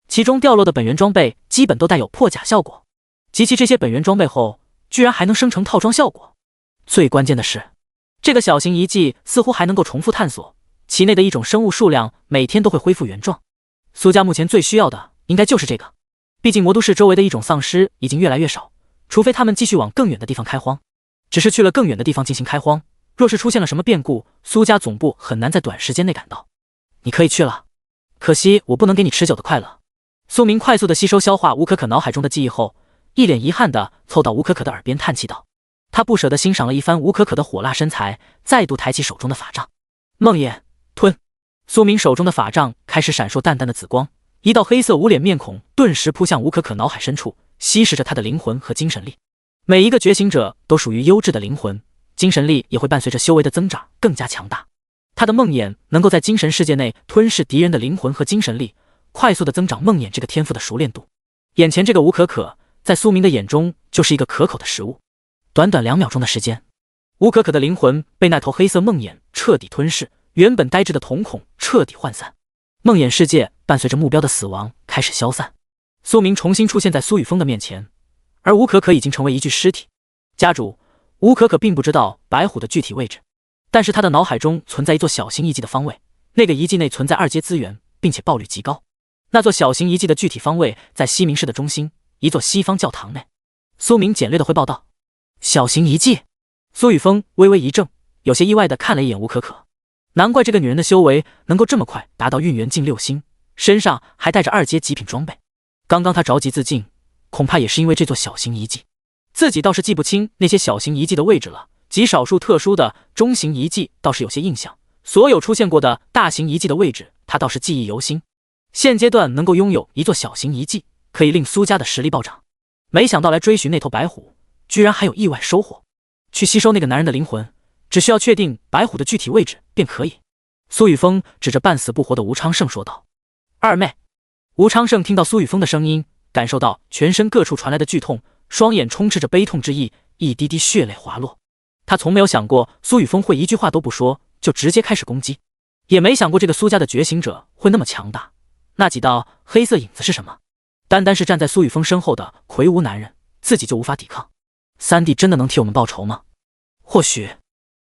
其中掉落的本源装备基本都带有破甲效果，集齐这些本源装备后居然还能生成套装效果。最关键的是，这个小型遗迹似乎还能够重复探索，其内的一种生物数量每天都会恢复原状。苏家目前最需要的应该就是这个，毕竟魔都市周围的一种丧尸已经越来越少，除非他们继续往更远的地方开荒。只是去了更远的地方进行开荒，若是出现了什么变故，苏家总部很难在短时间内赶到。你可以去了，可惜我不能给你持久的快乐。苏明快速地吸收消化吴可可脑海中的记忆后，一脸遗憾地凑到吴可可的耳边叹气道。他不舍得欣赏了一番吴可可的火辣身材，再度抬起手中的法杖。梦魇吞。苏明手中的法杖开始闪烁淡淡的紫光，一道黑色无脸面孔顿时扑向吴可可脑海深处，吸食着他的灵魂和精神力。每一个觉醒者都属于优质的灵魂，精神力也会伴随着修为的增长更加强大。他的梦魇能够在精神世界内吞噬敌人的灵魂和精神力，快速的增长梦魇这个天赋的熟练度。眼前这个吴可可在苏明的眼中就是一个可口的食物。短短2秒钟的时间，吴可可的灵魂被那头黑色梦魇彻底吞噬，原本呆滞的瞳孔彻底涣散，梦魇世界伴随着目标的死亡开始消散。苏明重新出现在苏雨峰的面前，而吴可可已经成为一具尸体。家主，吴可可并不知道白虎的具体位置，但是他的脑海中存在一座小型遗迹的方位，那个遗迹内存在2阶资源，并且爆率极高。那座小型遗迹的具体方位在西明市的中心，一座西方教堂内。苏明简略的汇报道。小型遗迹。苏雨峰微微一怔，有些意外的看了一眼吴可可，难怪这个女人的修为能够这么快达到运元境6星，身上还带着2阶极品装备。刚刚他着急自尽，恐怕也是因为这座小型遗迹。自己倒是记不清那些小型遗迹的位置了，极少数特殊的中型遗迹倒是有些印象，所有出现过的大型遗迹的位置他倒是记忆犹新。现阶段能够拥有一座小型遗迹，可以令苏家的实力暴涨。没想到来追寻那头白虎，居然还有意外收获。去吸收那个男人的灵魂，只需要确定白虎的具体位置便可以。苏雨峰指着半死不活的吴昌盛说道。二妹。吴昌盛听到苏雨峰的声音，感受到全身各处传来的剧痛，双眼充斥着悲痛之意，一滴滴血泪滑落。他从没有想过苏雨峰会一句话都不说就直接开始攻击，也没想过这个苏家的觉醒者会那么强大。那几道黑色影子是什么？单单是站在苏雨峰身后的魁梧男人，自己就无法抵抗。三弟真的能替我们报仇吗？或许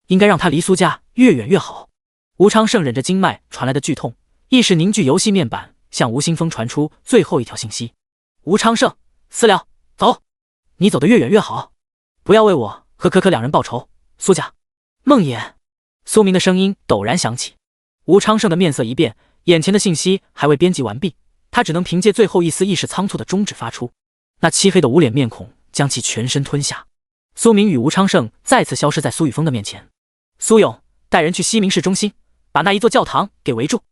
应该让他离苏家越远越好。吴昌盛忍着经脉传来的剧痛，意识凝聚游戏面板，向吴新峰传出最后一条信息。吴昌盛，私了，走，你走得越远越好，不要为我和可可2人报仇。苏家。梦魇。苏明的声音陡然响起。吴昌盛的面色一变，眼前的信息还未编辑完毕，他只能凭借最后一丝意识仓促的中指发出，那漆黑的无脸面孔将其全身吞下。苏明与吴昌盛再次消失在苏雨峰的面前。苏勇，带人去西明市中心，把那一座教堂给围住，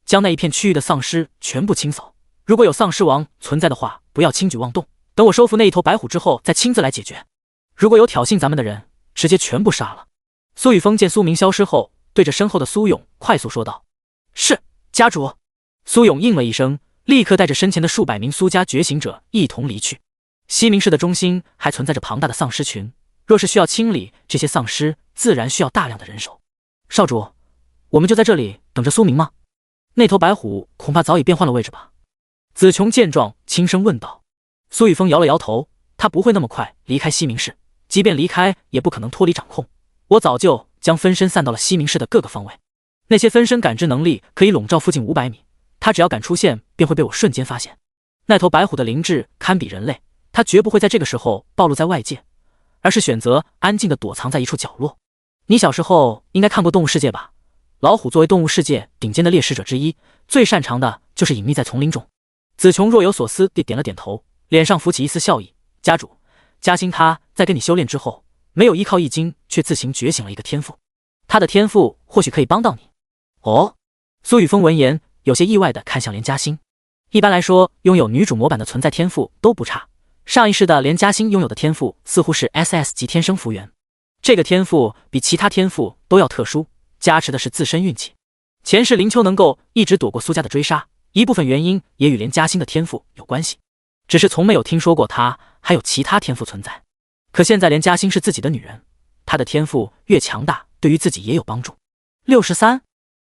将那一片区域的丧尸全部清扫。如果有丧尸王存在的话，不要轻举妄动，等我收服那一头白虎之后再亲自来解决。如果有挑衅咱们的人，直接全部杀了。苏雨峰见苏明消失后，对着身后的苏勇快速说道。是，家主。苏勇应了一声，立刻带着身前的数百名苏家觉醒者一同离去。西明市的中心还存在着庞大的丧尸群，若是需要清理这些丧尸，自然需要大量的人手。少主，我们就在这里等着苏明吗？那头白虎恐怕早已变换了位置吧？子琼见状，轻声问道。苏雨峰摇了摇头，他不会那么快离开西明市，即便离开，也不可能脱离掌控。我早就将分身散到了西明市的各个方位，那些分身感知能力可以笼罩附近500米，他只要敢出现，便会被我瞬间发现。那头白虎的灵智堪比人类，他绝不会在这个时候暴露在外界，而是选择安静地躲藏在一处角落。你小时候应该看过动物世界吧？老虎作为动物世界顶尖的猎食者之一，最擅长的就是隐秘在丛林中。子琼若有所思地点了点头，脸上浮起一丝笑意。家主，嘉欣他在跟你修炼之后，没有依靠易经，却自行觉醒了一个天赋，他的天赋或许可以帮到你。哦，苏雨峰闻言有些意外地看向连嘉欣。一般来说，拥有女主模板的存在天赋都不差，上一世的连嘉欣拥有的天赋似乎是 SS 级天生福源，这个天赋比其他天赋都要特殊，加持的是自身运气。前世林秋能够一直躲过苏家的追杀，一部分原因也与连嘉欣的天赋有关系，只是从没有听说过他还有其他天赋存在。可现在连嘉欣是自己的女人，她的天赋越强大，对于自己也有帮助。63，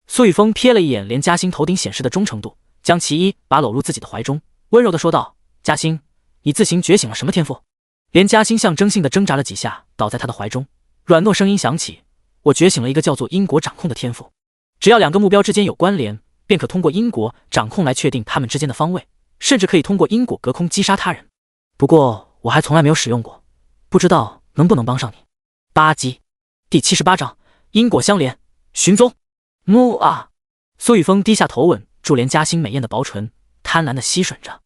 苏雨峰瞥了一眼连嘉欣头顶显示的忠诚度，将其一把搂入自己的怀中，温柔地说道：嘉欣，你自行觉醒了什么天赋？连嘉欣象征性地挣扎了几下，倒在他的怀中，软糯声音响起：我觉醒了一个叫做因果掌控的天赋，只要2个目标之间有关联，便可通过因果掌控来确定他们之间的方位，甚至可以通过因果隔空击杀他人。不过我还从来没有使用过，不知道能不能帮上你。8击第78章因果相连，寻踪。木啊！苏雨峰低下头吻住连嘉欣美艳的薄唇，贪婪地吸吮着。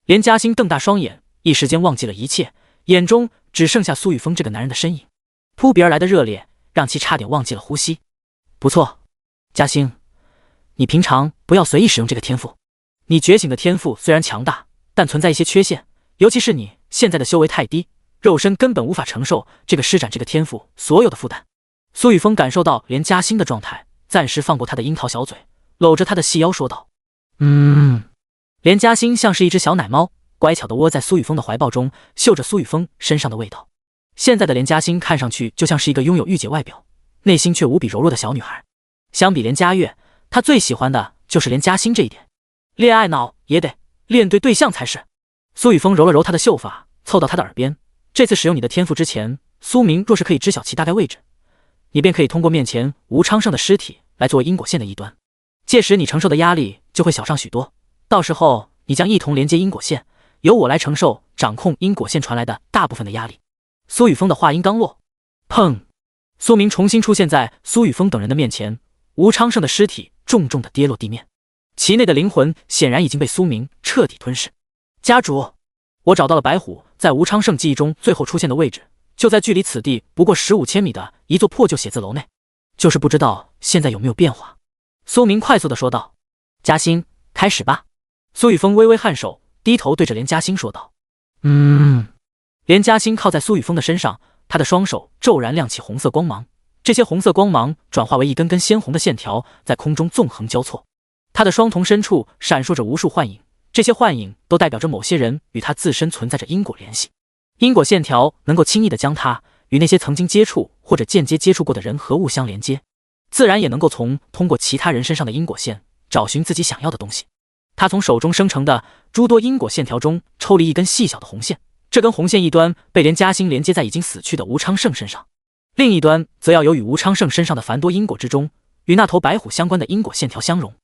连嘉欣瞪大双眼，一时间忘记了一切，眼中只剩下苏雨峰这个男人的身影。扑鼻而来的热烈让其差点忘记了呼吸。不错，嘉欣，你平常不要随意使用这个天赋。你觉醒的天赋虽然强大，但存在一些缺陷，尤其是你现在的修为太低，肉身根本无法承受这个施展这个天赋所有的负担。苏雨峰感受到连嘉欣的状态，暂时放过他的樱桃小嘴，搂着他的细腰说道：连嘉欣像是一只小奶猫，乖巧地窝在苏雨峰的怀抱中，嗅着苏雨峰身上的味道。现在的连嘉欣看上去就像是一个拥有御姐外表，内心却无比柔弱的小女孩。相比连嘉悦，她最喜欢的就是连嘉欣这一点。恋爱脑也得练对对象才是。苏雨峰揉了揉她的秀发，凑到她的耳边：这次使用你的天赋之前，苏明若是可以知晓其大概位置，你便可以通过面前吴昌盛的尸体来作为因果线的一端，届时你承受的压力就会小上许多，到时候你将一同连接因果线，由我来承受掌控因果线传来的大部分的压力。苏雨峰的话音刚落，砰！苏明重新出现在苏雨峰等人的面前，吴昌盛的尸体重重地跌落地面，其内的灵魂显然已经被苏明彻底吞噬。家主，我找到了白虎在吴昌盛记忆中最后出现的位置，就在距离此地不过15千米的一座破旧写字楼内，就是不知道现在有没有变化。苏明快速地说道。嘉欣，开始吧。苏雨峰微微颔首，低头对着连嘉欣说道。连嘉欣靠在苏雨峰的身上，他的双手骤然亮起红色光芒，这些红色光芒转化为一根根鲜红的线条，在空中纵横交错。他的双瞳深处闪烁着无数幻影，这些幻影都代表着某些人与他自身存在着因果联系。因果线条能够轻易地将他与那些曾经接触或者间接接触过的人和物相连接，自然也能够通过其他人身上的因果线找寻自己想要的东西。他从手中生成的诸多因果线条中抽离一根细小的红线，这根红线一端被连嘉欣连接在已经死去的吴昌盛身上，另一端则要由与吴昌盛身上的繁多因果之中与那头白虎相关的因果线条相融。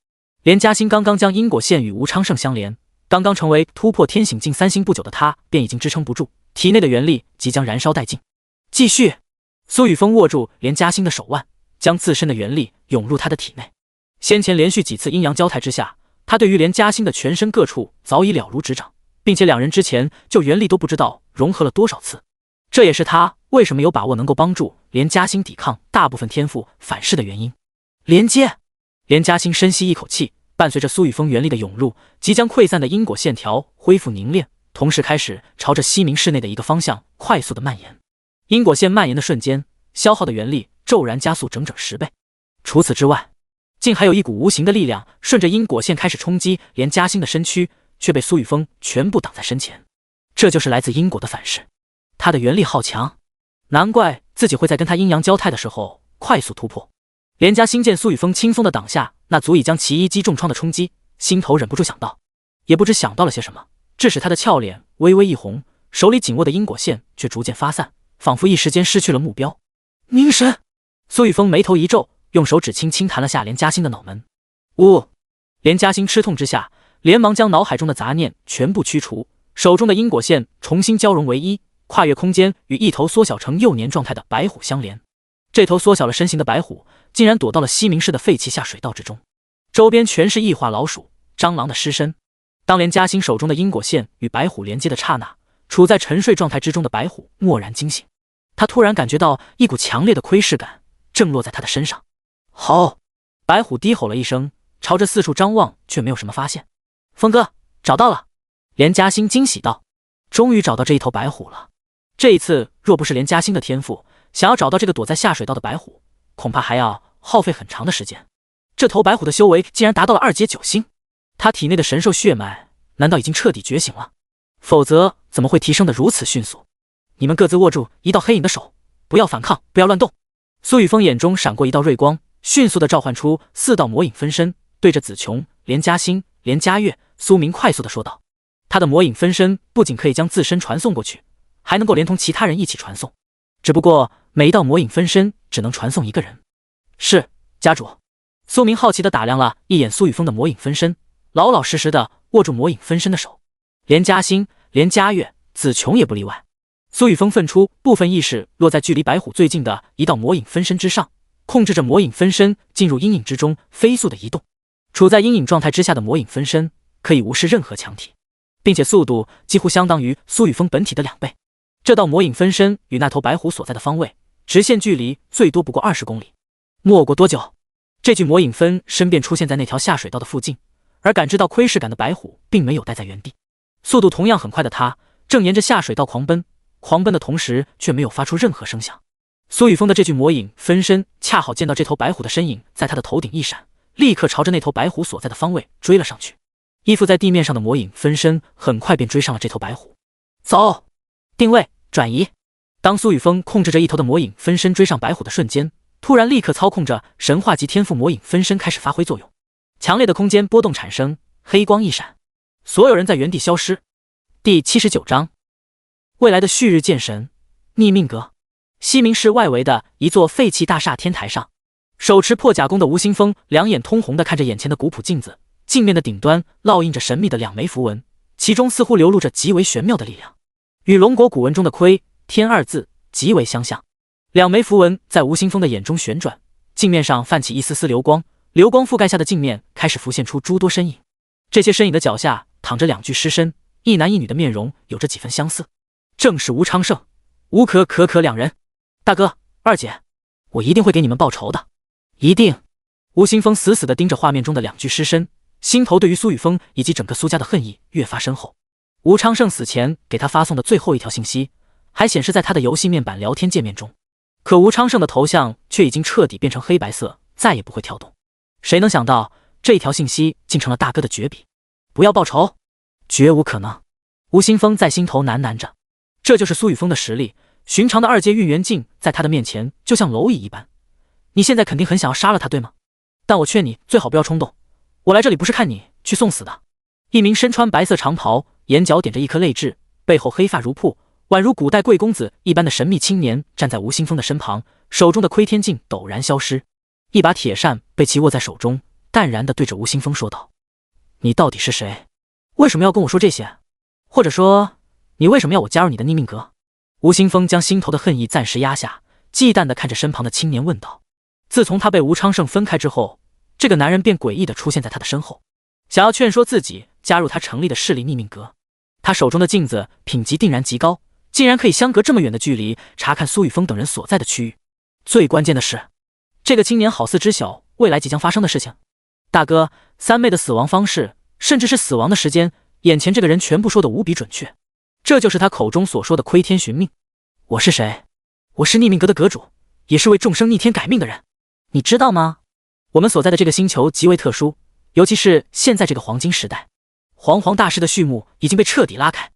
连嘉欣刚刚将因果线与吴昌盛相连，刚刚成为突破天醒境3星不久的他便已经支撑不住，体内的元力即将燃烧殆尽。继续！苏雨峰握住连嘉欣的手腕，将自身的元力涌入他的体内。先前连续几次阴阳交泰之下，他对于连嘉欣的全身各处早已了如指掌，并且两人之前就元力都不知道融合了多少次。这也是他为什么有把握能够帮助连嘉欣抵抗大部分天赋反噬的原因。连接！连嘉欣深吸一口气，伴随着苏雨峰元力的涌入，即将溃散的因果线条恢复凝练，同时开始朝着西明市内的一个方向快速的蔓延。因果线蔓延的瞬间，消耗的元力骤然加速整整10倍。除此之外，竟还有一股无形的力量顺着因果线开始冲击连嘉欣的身躯，却被苏雨峰全部挡在身前。这就是来自因果的反噬，他的元力好强，难怪自己会在跟他阴阳交泰的时候快速突破。连家兴见苏雨峰轻松地挡下那足以将其一击重创的冲击，心头忍不住想到，也不知想到了些什么，致使他的俏脸微微一红，手里紧握的因果线却逐渐发散，仿佛一时间失去了目标。凝神！苏雨峰眉头一皱，用手指轻轻弹了下连家兴的脑门。呜！连家兴吃痛之下，连忙将脑海中的杂念全部驱除，手中的因果线重新交融为一，跨越空间，与一头缩小成幼年状态的白虎相连。这头缩小了身形的白虎，竟然躲到了西明市的废弃下水道之中，周边全是异化老鼠、蟑螂的尸身。当连家兴手中的因果线与白虎连接的刹那，处在沉睡状态之中的白虎蓦然惊醒，他突然感觉到一股强烈的窥视感正落在他的身上。吼！白虎低吼了一声，朝着四处张望，却没有什么发现。峰哥，找到了！连家兴惊喜道：“终于找到这一头白虎了。这一次，若不是连家兴的天赋，想要找到这个躲在下水道的白虎，恐怕还要耗费很长的时间。这头白虎的修为竟然达到了2阶9星，他体内的神兽血脉难道已经彻底觉醒了？否则怎么会提升得如此迅速？你们各自握住一道黑影的手，不要反抗，不要乱动。”苏雨峰眼中闪过一道锐光，迅速地召唤出4道魔影分身，对着子琼、连家兴、连家月、苏明快速地说道。他的魔影分身不仅可以将自身传送过去，还能够连同其他人一起传送，只不过每一道魔影分身只能传送1个人。是，家主。苏明好奇地打量了一眼苏雨峰的魔影分身，老老实实地握住魔影分身的手。连家兴、连家月、子琼也不例外。苏雨峰分出部分意识落在距离白虎最近的一道魔影分身之上，控制着魔影分身进入阴影之中，飞速的移动。处在阴影状态之下的魔影分身可以无视任何强体，并且速度几乎相当于苏雨峰本体的2倍。这道魔影分身与那头白虎所在的方位直线距离最多不过20公里。没过多久，这具魔影分身便出现在那条下水道的附近，而感知到窥视感的白虎并没有待在原地，速度同样很快的他正沿着下水道狂奔，狂奔的同时却没有发出任何声响。苏雨峰的这具魔影分身恰好见到这头白虎的身影在他的头顶一闪，立刻朝着那头白虎所在的方位追了上去。依附在地面上的魔影分身很快便追上了这头白虎。走，定位，转移。当苏雨峰控制着一头的魔影分身追上白虎的瞬间，突然立刻操控着神话级天赋魔影分身开始发挥作用，强烈的空间波动产生，黑光一闪，所有人在原地消失。第79章，未来的旭日剑神逆命阁。西明市外围的一座废弃大厦天台上，手持破甲弓的吴新峰两眼通红地看着眼前的古朴镜子，镜面的顶端烙印着神秘的2枚符文，其中似乎流露着极为玄妙的力量，与龙国古文中的窥天2字极为相像。2枚符文在吴新峰的眼中旋转，镜面上泛起一丝丝流光，流光覆盖下的镜面开始浮现出诸多身影。这些身影的脚下躺着2具尸身，一男一女的面容有着几分相似，正是吴昌盛、吴可2人。大哥、二姐，我一定会给你们报仇的，一定！吴新峰死死地盯着画面中的2具尸身，心头对于苏雨峰以及整个苏家的恨意越发深厚。吴昌盛死前给他发送的最后一条信息，还显示在他的游戏面板聊天界面中，可吴昌盛的头像却已经彻底变成黑白色，再也不会跳动。谁能想到这一条信息竟成了大哥的绝笔？不要报仇，绝无可能！吴新峰在心头喃喃着。这就是苏雨峰的实力，寻常的2阶运元境在他的面前就像蝼蚁一般。你现在肯定很想要杀了他，对吗？但我劝你最好不要冲动，我来这里不是看你去送死的。一名身穿白色长袍，眼角点着一颗泪痣，背后黑发如瀑，宛如古代贵公子一般的神秘青年站在吴新峰的身旁，手中的窥天镜陡然消失，一把铁扇被其握在手中，淡然地对着吴新峰说道：“你到底是谁？为什么要跟我说这些？或者说，你为什么要我加入你的逆命阁？”吴新峰将心头的恨意暂时压下，忌惮地看着身旁的青年问道。自从他被吴昌盛分开之后，这个男人便诡异地出现在他的身后，想要劝说自己加入他成立的势力逆命阁。他手中的镜子品级定然极高，竟然可以相隔这么远的距离查看苏雨峰等人所在的区域。最关键的是，这个青年好似知晓未来即将发生的事情。大哥，三妹的死亡方式，甚至是死亡的时间，眼前这个人全部说得无比准确。这就是他口中所说的窥天寻命。我是谁？我是逆命阁的阁主，也是为众生逆天改命的人。你知道吗？我们所在的这个星球极为特殊，尤其是现在这个黄金时代，黄黄大师的序幕已经被彻底拉开。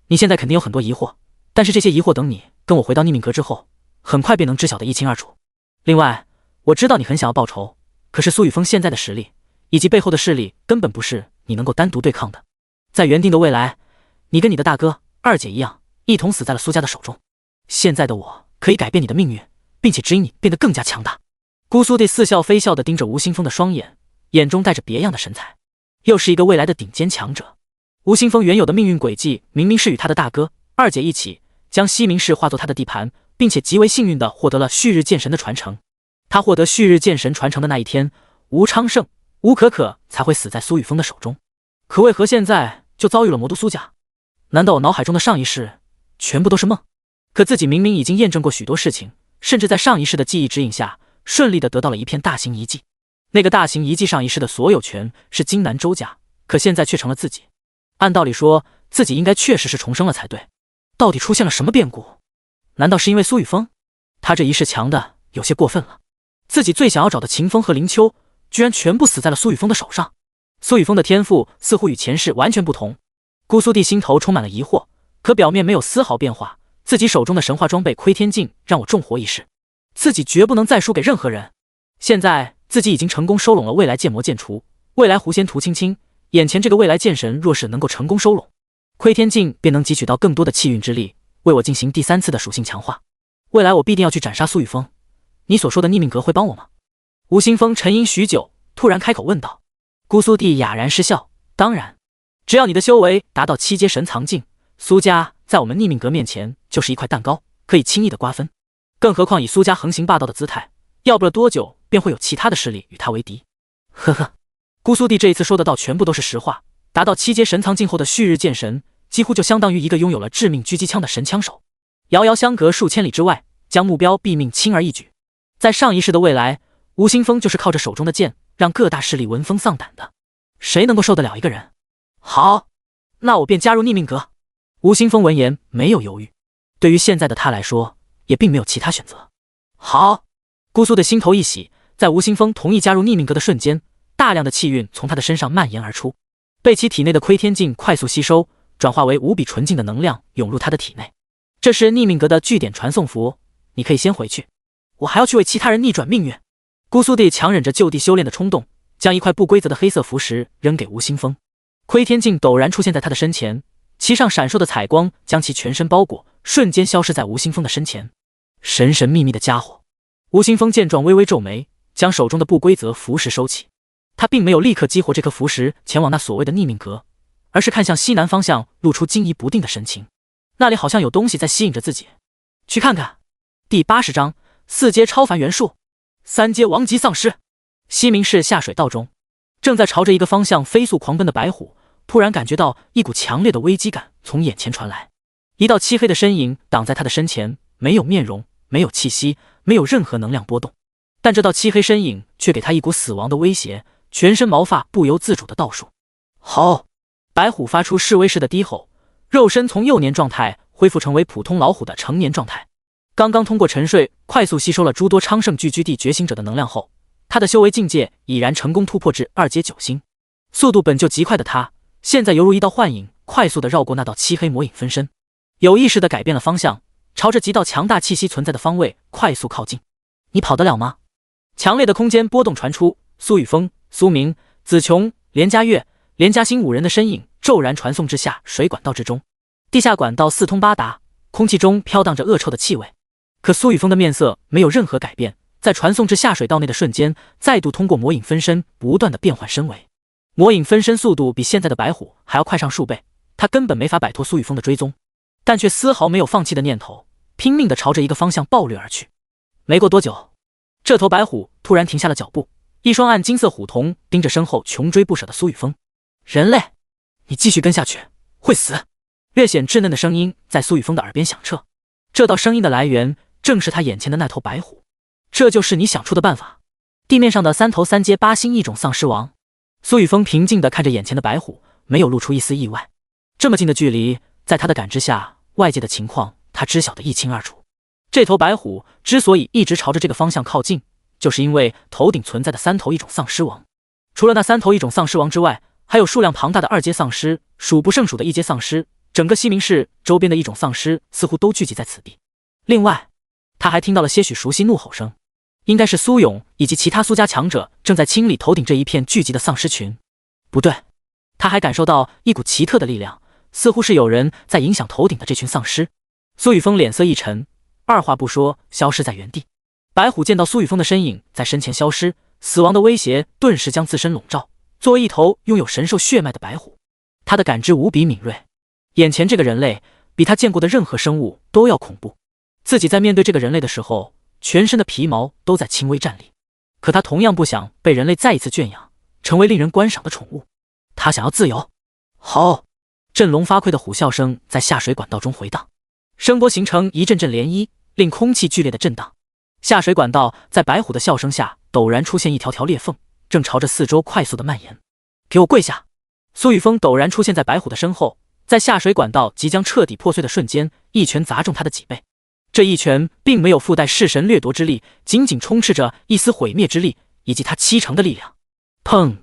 你现在肯定有很多疑惑，但是这些疑惑等你跟我回到逆命阁之后，很快便能知晓得一清二楚。另外，我知道你很想要报仇，可是苏雨峰现在的实力以及背后的势力根本不是你能够单独对抗的。在原定的未来，你跟你的大哥、二姐一样，一同死在了苏家的手中。现在的我可以改变你的命运，并且指引你变得更加强大。姑苏帝似笑非笑地盯着吴青峰的双眼，眼中带着别样的神采。又是一个未来的顶尖强者。吴青峰原有的命运轨迹明明是与他的大哥、二姐一起将西明市化作他的地盘，并且极为幸运地获得了旭日剑神的传承。他获得旭日剑神传承的那一天，吴昌盛、吴可可才会死在苏雨峰的手中。可为何现在就遭遇了魔都苏家？难道我脑海中的上一世全部都是梦？可自己明明已经验证过许多事情，甚至在上一世的记忆指引下，顺利地得到了一片大型遗迹。那个大型遗迹上一世的所有权是荆南周家，可现在却成了自己。按道理说，自己应该确实是重生了才对。到底出现了什么变故？难道是因为苏雨峰？他这一世强的有些过分了。自己最想要找的秦风和林秋，居然全部死在了苏雨峰的手上。苏雨峰的天赋似乎与前世完全不同。姑苏帝心头充满了疑惑，可表面没有丝毫变化。自己手中的神话装备窥天镜让我重活一世，自己绝不能再输给任何人。现在自己已经成功收拢了未来剑魔剑厨、未来狐仙涂青青，眼前这个未来剑神若是能够成功收拢，窥天镜便能汲取到更多的气运之力，为我进行第3次的属性强化。未来我必定要去斩杀苏雨峰。你所说的逆命阁会帮我吗？吴青峰沉吟许久，突然开口问道。姑苏帝哑然失笑，当然，只要你的修为达到7阶神藏境，苏家在我们逆命阁面前就是一块蛋糕，可以轻易的瓜分。更何况以苏家横行霸道的姿态，要不了多久便会有其他的势力与他为敌。呵呵，姑苏帝这一次说的倒全部都是实话。达到7阶神藏境后的旭日剑神，几乎就相当于一个拥有了致命狙击枪的神枪手，遥遥相隔数千里之外，将目标毙命轻而易举。在上一世的未来，吴青峰就是靠着手中的剑，让各大势力闻风丧胆的。谁能够受得了一个人？好，那我便加入逆命阁。吴青峰闻言没有犹豫，对于现在的他来说，也并没有其他选择。好，姑苏的心头一喜，在吴青峰同意加入逆命阁的瞬间，大量的气运从他的身上蔓延而出，被其体内的窥天镜快速吸收，转化为无比纯净的能量涌入他的体内。这是逆命阁的据点传送符，你可以先回去，我还要去为其他人逆转命运。姑苏帝强忍着就地修炼的冲动，将一块不规则的黑色符石扔给吴青峰。窥天镜陡然出现在他的身前，其上闪烁的彩光将其全身包裹，瞬间消失在吴青峰的身前。神神秘秘的家伙！吴青峰见状微微皱眉，将手中的不规则符石收起。他并没有立刻激活这颗符石前往那所谓的逆命阁，而是看向西南方向，露出惊疑不定的神情。那里好像有东西在吸引着自己，去看看。第80章4阶超凡元术，3阶王级丧尸。西明市下水道中，正在朝着一个方向飞速狂奔的白虎，突然感觉到一股强烈的危机感从眼前传来。一道漆黑的身影挡在他的身前，没有面容，没有气息，没有任何能量波动，但这道漆黑身影却给他一股死亡的威胁，全身毛发不由自主的倒数。吼！白虎发出示威式的低吼，肉身从幼年状态恢复成为普通老虎的成年状态。刚刚通过沉睡快速吸收了诸多昌盛聚居地觉醒者的能量后，他的修为境界已然成功突破至2阶9星。速度本就极快的他，现在犹如一道幻影，快速地绕过那道漆黑魔影分身，有意识地改变了方向，朝着极道强大气息存在的方位快速靠近。你跑得了吗？强烈的空间波动传出，苏雨峰、苏明、子琼、连家月、连家兴5人的身影骤然传送至下水管道之中。地下管道四通八达，空气中飘荡着恶臭的气味。可苏雨峰的面色没有任何改变，在传送至下水道内的瞬间，再度通过魔影分身不断的变换身为。魔影分身速度比现在的白虎还要快上数倍，他根本没法摆脱苏雨峰的追踪，但却丝毫没有放弃的念头，拼命的朝着一个方向暴掠而去。没过多久，这头白虎突然停下了脚步，一双暗金色虎瞳盯着身后穷追不舍的苏雨峰。人类，你继续跟下去会死。略显稚嫩的声音在苏雨峰的耳边响彻，这道声音的来源正是他眼前的那头白虎。这就是你想出的办法？地面上的3头3阶8星异种丧尸王。苏雨峰平静地看着眼前的白虎，没有露出一丝意外。这么近的距离，在他的感知下，外界的情况他知晓得一清二楚。这头白虎之所以一直朝着这个方向靠近，就是因为头顶存在的3头异种丧尸王。除了那3头异种丧尸王之外，还有数量庞大的2阶丧尸，数不胜数的1阶丧尸，整个西明市周边的异种丧尸似乎都聚集在此地。另外，他还听到了些许熟悉怒吼声。应该是苏勇以及其他苏家强者正在清理头顶这一片聚集的丧尸群。不对，他还感受到一股奇特的力量，似乎是有人在影响头顶的这群丧尸。苏雨峰脸色一沉，二话不说消失在原地。白虎见到苏雨峰的身影在身前消失，死亡的威胁顿时将自身笼罩。作为一头拥有神兽血脉的白虎，他的感知无比敏锐，眼前这个人类比他见过的任何生物都要恐怖。自己在面对这个人类的时候，全身的皮毛都在轻微战栗，可他同样不想被人类再一次圈养，成为令人观赏的宠物。他想要自由。吼！振聋发聩的虎啸声在下水管道中回荡，声波形成一阵阵涟漪，令空气剧烈的震荡。下水管道在白虎的笑声下陡然出现一条条裂缝，正朝着四周快速的蔓延。给我跪下！苏雨峰陡然出现在白虎的身后，在下水管道即将彻底破碎的瞬间，一拳砸中他的脊背。这一拳并没有附带弑神掠夺之力，仅仅充斥着一丝毁灭之力以及他70%的力量。砰！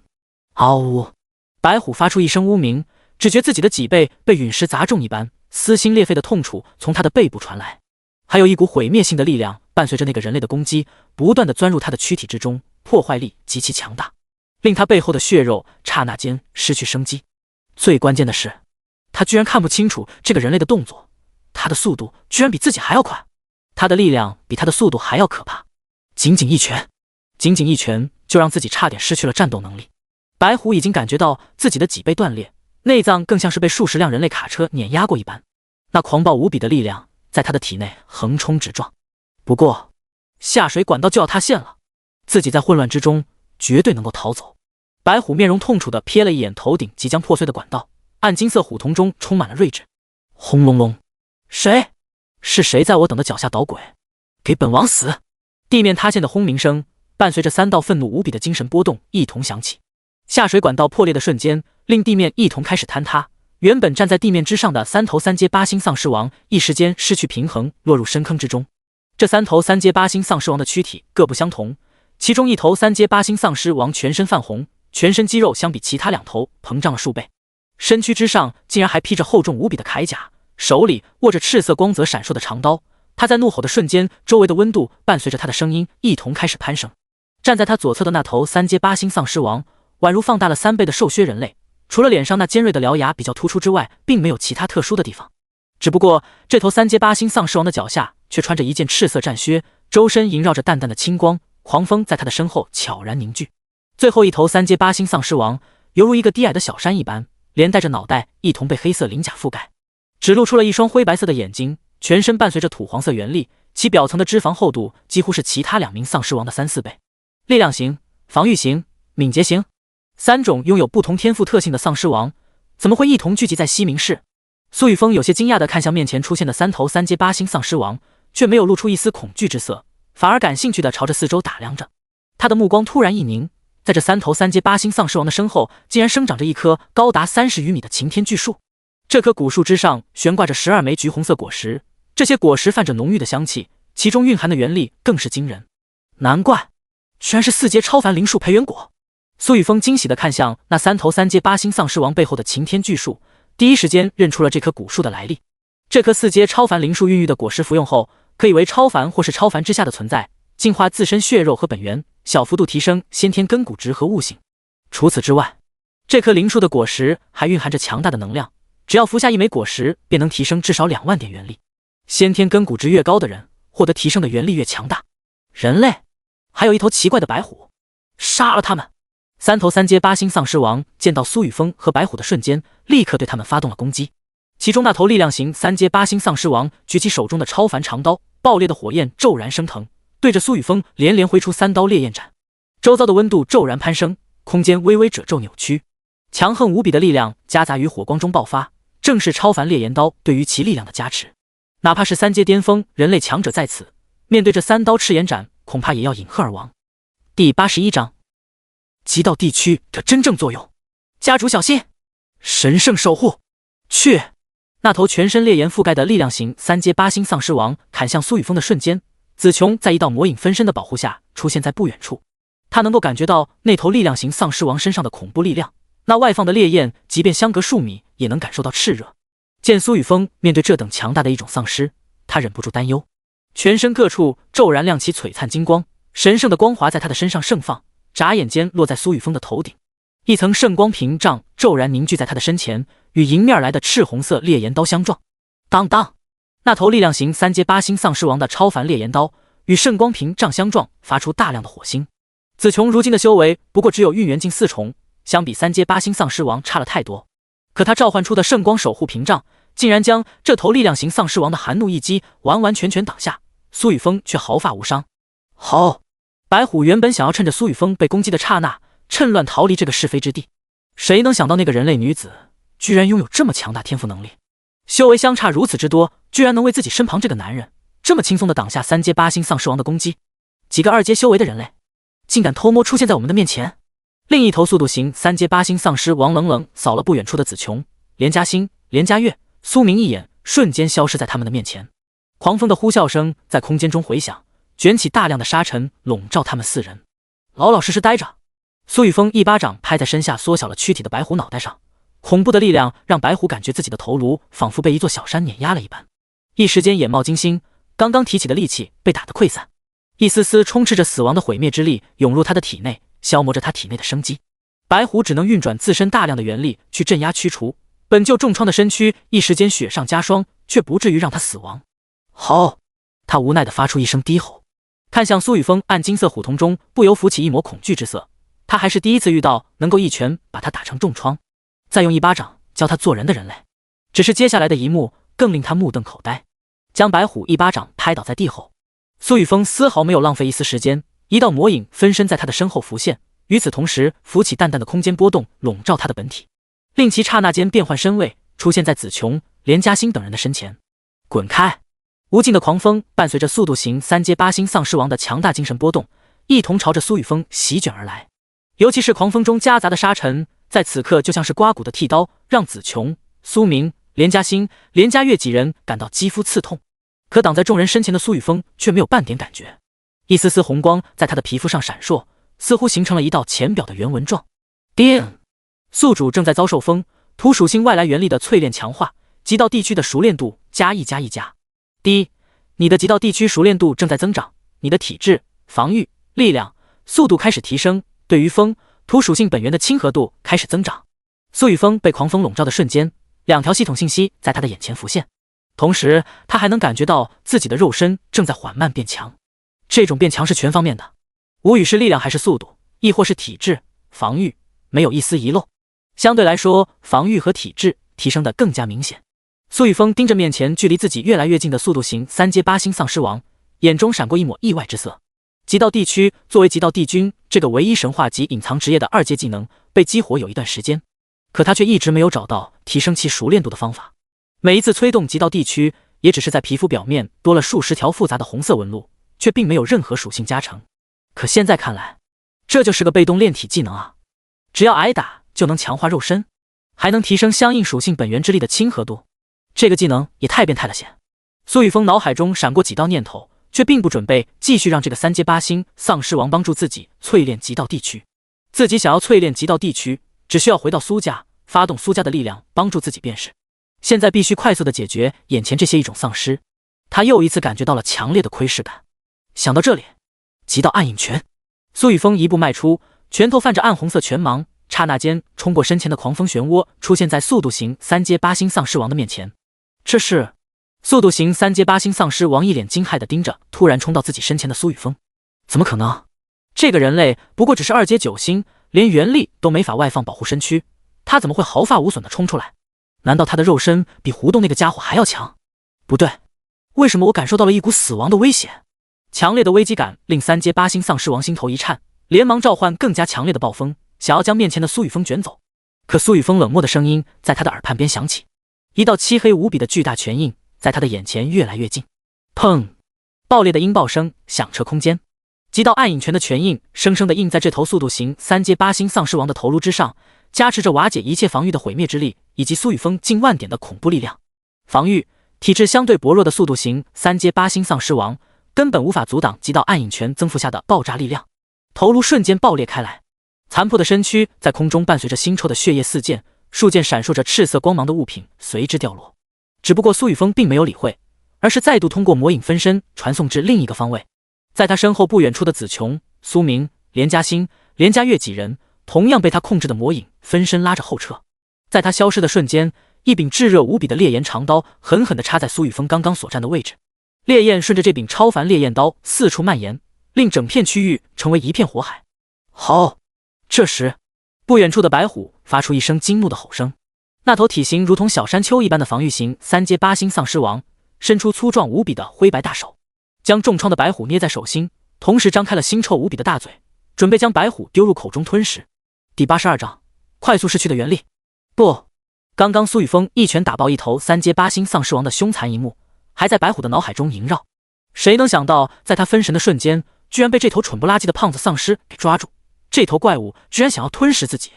嗷呜！白虎发出一声呜鸣，只觉自己的脊背被陨石砸中一般，撕心裂肺的痛楚从他的背部传来，还有一股毁灭性的力量伴随着那个人类的攻击，不断的钻入他的躯体之中，破坏力极其强大，令他背后的血肉刹那间失去生机。最关键的是，他居然看不清楚这个人类的动作，他的速度居然比自己还要快，他的力量比他的速度还要可怕。仅仅一拳就让自己差点失去了战斗能力。白虎已经感觉到自己的脊背断裂，内脏更像是被数十辆人类卡车碾压过一般，那狂暴无比的力量在他的体内横冲直撞。不过下水管道就要塌陷了，自己在混乱之中绝对能够逃走。白虎面容痛楚地瞥了一眼头顶即将破碎的管道，暗金色虎瞳中充满了睿智。轰隆隆！谁？是谁在我等的脚下捣鬼？给本王死！地面塌陷的轰鸣声伴随着3道愤怒无比的精神波动一同响起。下水管道破裂的瞬间，令地面一同开始坍塌。原本站在地面之上的3头3阶8星丧尸王一时间失去平衡，落入深坑之中。这3头3阶8星丧尸王的躯体各不相同，其中一头3阶8星丧尸王全身泛红，全身肌肉相比其他2头膨胀了数倍，身躯之上竟然还披着厚重无比的铠甲，手里握着赤色光泽闪烁的长刀。他在怒吼的瞬间，周围的温度伴随着他的声音一同开始攀升。站在他左侧的那头3阶8星丧尸王宛如放大了3倍的瘦削人类，除了脸上那尖锐的獠牙比较突出之外，并没有其他特殊的地方。只不过这头3阶8星丧尸王的脚下却穿着一件赤色战靴，周身萦绕着淡淡的青光，狂风在他的身后悄然凝聚。最后一头3阶8星丧尸王犹如一个低矮的小山一般，连带着脑袋一同被黑色鳞甲覆盖，只露出了一双灰白色的眼睛，全身伴随着土黄色原力，其表层的脂肪厚度几乎是其他2名丧尸王的3、4倍。力量型、防御型、敏捷型，3种拥有不同天赋特性的丧尸王怎么会一同聚集在西明市？苏雨峰有些惊讶地看向面前出现的3头3阶8星丧尸王，却没有露出一丝恐惧之色，反而感兴趣地朝着四周打量着。他的目光突然一凝，在这3头3阶8星丧尸王的身后，竟然生长着一棵高达30余米的擎天巨树。这棵古树之上悬挂着12枚橘红色果实，这些果实泛着浓郁的香气，其中蕴含的原力更是惊人。难怪，居然是4阶超凡灵树培元果。苏雨峰惊喜地看向那3头3阶8星丧尸王背后的擎天巨树，第一时间认出了这棵古树的来历。这棵4阶超凡灵树孕育的果实服用后，可以为超凡或是超凡之下的存在，净化自身血肉和本源，小幅度提升先天根骨值和悟性。除此之外，这棵灵树的果实还蕴含着强大的能量，只要服下1枚果实，便能提升至少2万点元力。先天根骨值越高的人，获得提升的元力越强大。人类，还有一头奇怪的白虎，杀了他们！3头3阶8星丧尸王见到苏雨峰和白虎的瞬间，立刻对他们发动了攻击。其中那头力量型3阶8星丧尸王举起手中的超凡长刀，爆裂的火焰骤然升腾，对着苏雨峰连连挥出3刀烈焰斩。周遭的温度骤然攀升，空间微微褶皱扭曲，强横无比的力量夹杂于火光中爆发，正是超凡烈焰刀对于其力量的加持。哪怕是3阶巅峰人类强者在此，面对这3刀赤炎斩，恐怕也要饮恨而亡。第81章，极道地区的真正作用。家主小心，神圣守护！去！那头全身烈焰覆盖的力量型3阶8星丧尸王砍向苏雨峰的瞬间，子琼在一道魔影分身的保护下出现在不远处。他能够感觉到那头力量型丧尸王身上的恐怖力量，那外放的烈焰即便相隔数米也能感受到炽热。见苏雨峰面对这等强大的一种丧尸，他忍不住担忧，全身各处骤然亮起璀璨金光，神圣的光华在他的身上盛放，眨眼间落在苏雨峰的头顶。一层圣光屏障骤然凝聚在他的身前，与迎面来的赤红色烈焰刀相撞。当当，那头力量型3阶8星丧尸王的超凡烈焰刀与圣光屏障相撞，发出大量的火星。子琼如今的修为不过只有运元境4重，相比3阶8星丧尸王差了太多。可他召唤出的圣光守护屏障，竟然将这头力量型丧尸王的寒怒一击完完全全挡下，苏雨峰却毫发无伤。好，白虎原本想要趁着苏雨峰被攻击的刹那，趁乱逃离这个是非之地。谁能想到那个人类女子居然拥有这么强大天赋能力，修为相差如此之多，居然能为自己身旁这个男人这么轻松地挡下3阶8星丧尸王的攻击。几个2阶修为的人类，竟敢偷摸出现在我们的面前。另一头速度型3阶8星丧尸王冷冷扫了不远处的子琼、连嘉欣、连嘉悦、苏明一眼，瞬间消失在他们的面前。狂风的呼啸声在空间中回响，卷起大量的沙尘笼罩他们4人。老老实实待着。苏雨峰一巴掌拍在身下缩小了躯体的白虎脑袋上，恐怖的力量让白虎感觉自己的头颅仿佛被一座小山碾压了一般，一时间眼冒金星，刚刚提起的力气被打得溃散，一丝丝充斥着死亡的毁灭之力涌入他的体内，消磨着他体内的生机。白虎只能运转自身大量的元力去镇压驱除，本就重创的身躯一时间雪上加霜，却不至于让他死亡。好，他无奈地发出一声低吼，看向苏雨峰暗金色虎瞳中不由浮起一抹恐惧之色。他还是第一次遇到能够一拳把他打成重创，再用一巴掌教他做人的人类。只是接下来的一幕更令他目瞪口呆。将白虎一巴掌拍倒在地后，苏雨峰丝毫没有浪费一丝时间，一道魔影分身在他的身后浮现，与此同时浮起淡淡的空间波动笼罩他的本体，令其刹那间变换身位，出现在子琼、连嘉欣等人的身前。滚开！无尽的狂风伴随着速度型3阶8星丧尸王的强大精神波动，一同朝着苏雨峰席卷而来。尤其是狂风中夹杂的沙尘，在此刻就像是刮骨的剃刀，让子琼、苏明、连嘉欣、连嘉悦几人感到肌肤刺痛。可挡在众人身前的苏雨峰却没有半点感觉，一丝丝红光在他的皮肤上闪烁，似乎形成了一道浅表的圆纹状。叮！宿主正在遭受风土属性外来元力的淬炼强化，极道地区的熟练度加1加1加。第一，你的极道地区熟练度正在增长，你的体质、防御、力量、速度开始提升。对于风土属性本源的亲和度开始增长。苏雨峰被狂风笼罩的瞬间，2条系统信息在他的眼前浮现，同时他还能感觉到自己的肉身正在缓慢变强。这种变强是全方面的，无语是力量还是速度，亦或是体质、防御，没有一丝遗漏。相对来说，防御和体质提升的更加明显。苏雨峰盯着面前距离自己越来越近的速度型3阶8星丧尸王，眼中闪过一抹意外之色。极道地区作为极道帝君这个唯一神话级隐藏职业的2阶技能被激活有一段时间，可他却一直没有找到提升其熟练度的方法。每一次催动极道地区，也只是在皮肤表面多了数十条复杂的红色纹路，却并没有任何属性加成。可现在看来，这就是个被动炼体技能啊！只要挨打就能强化肉身，还能提升相应属性本源之力的亲和度，这个技能也太变态了些。苏雨峰脑海中闪过几道念头，却并不准备继续让这个3阶8星丧尸王帮助自己淬炼极道地区。自己想要淬炼极道地区，只需要回到苏家，发动苏家的力量帮助自己便是。现在必须快速的解决眼前这些异种丧尸。他又一次感觉到了强烈的窥视感。想到这里，极道暗影拳，苏雨峰一步迈出，拳头泛着暗红色拳芒，刹那间冲过身前的狂风漩涡，出现在速度型3阶8星丧尸王的面前。这是速度型3阶8星丧尸王一脸惊骇地盯着突然冲到自己身前的苏雨峰。怎么可能？这个人类不过只是2阶9星，连元力都没法外放保护身躯，他怎么会毫发无损地冲出来？难道他的肉身比胡动那个家伙还要强？不对，为什么我感受到了一股死亡的威胁？强烈的危机感令3阶8星丧尸王心头一颤，连忙召唤更加强烈的暴风，想要将面前的苏雨峰卷走。可苏雨峰冷漠的声音在他的耳畔边响起，一道漆黑无比的巨大拳印在他的眼前越来越近。砰！爆裂的音爆声响彻空间，极道暗影拳的拳印生生地印在这头速度型3阶8星丧尸王的头颅之上，加持着瓦解一切防御的毁灭之力，以及苏雨峰近万点的恐怖力量。防御体质相对薄弱的速度型3阶8星丧尸王根本无法阻挡极道暗影拳增幅下的爆炸力量，头颅瞬间爆裂开来，残破的身躯在空中伴随着腥臭的血液四溅，数件闪烁着赤色光芒的物品随之掉落。只不过苏雨峰并没有理会，而是再度通过魔影分身传送至另一个方位。在他身后不远处的子琼、苏明、连嘉欣、连嘉悦几人同样被他控制的魔影分身拉着后撤。在他消失的瞬间，一柄炙热无比的烈焰长刀狠狠地插在苏雨峰刚刚所站的位置，烈焰顺着这柄超凡烈焰刀四处蔓延，令整片区域成为一片火海。好！这时，不远处的白虎发出一声惊怒的吼声，那头体型如同小山丘一般的防御型3阶8星丧尸王伸出粗壮无比的灰白大手，将重创的白虎捏在手心，同时张开了腥臭无比的大嘴，准备将白虎丢入口中吞食。第82章快速逝去的原力。不，刚刚苏雨峰一拳打爆一头3阶8星丧尸王的凶残一幕还在白虎的脑海中萦绕，谁能想到在他分神的瞬间，居然被这头蠢不拉几的胖子丧尸给抓住，这头怪物居然想要吞噬自己。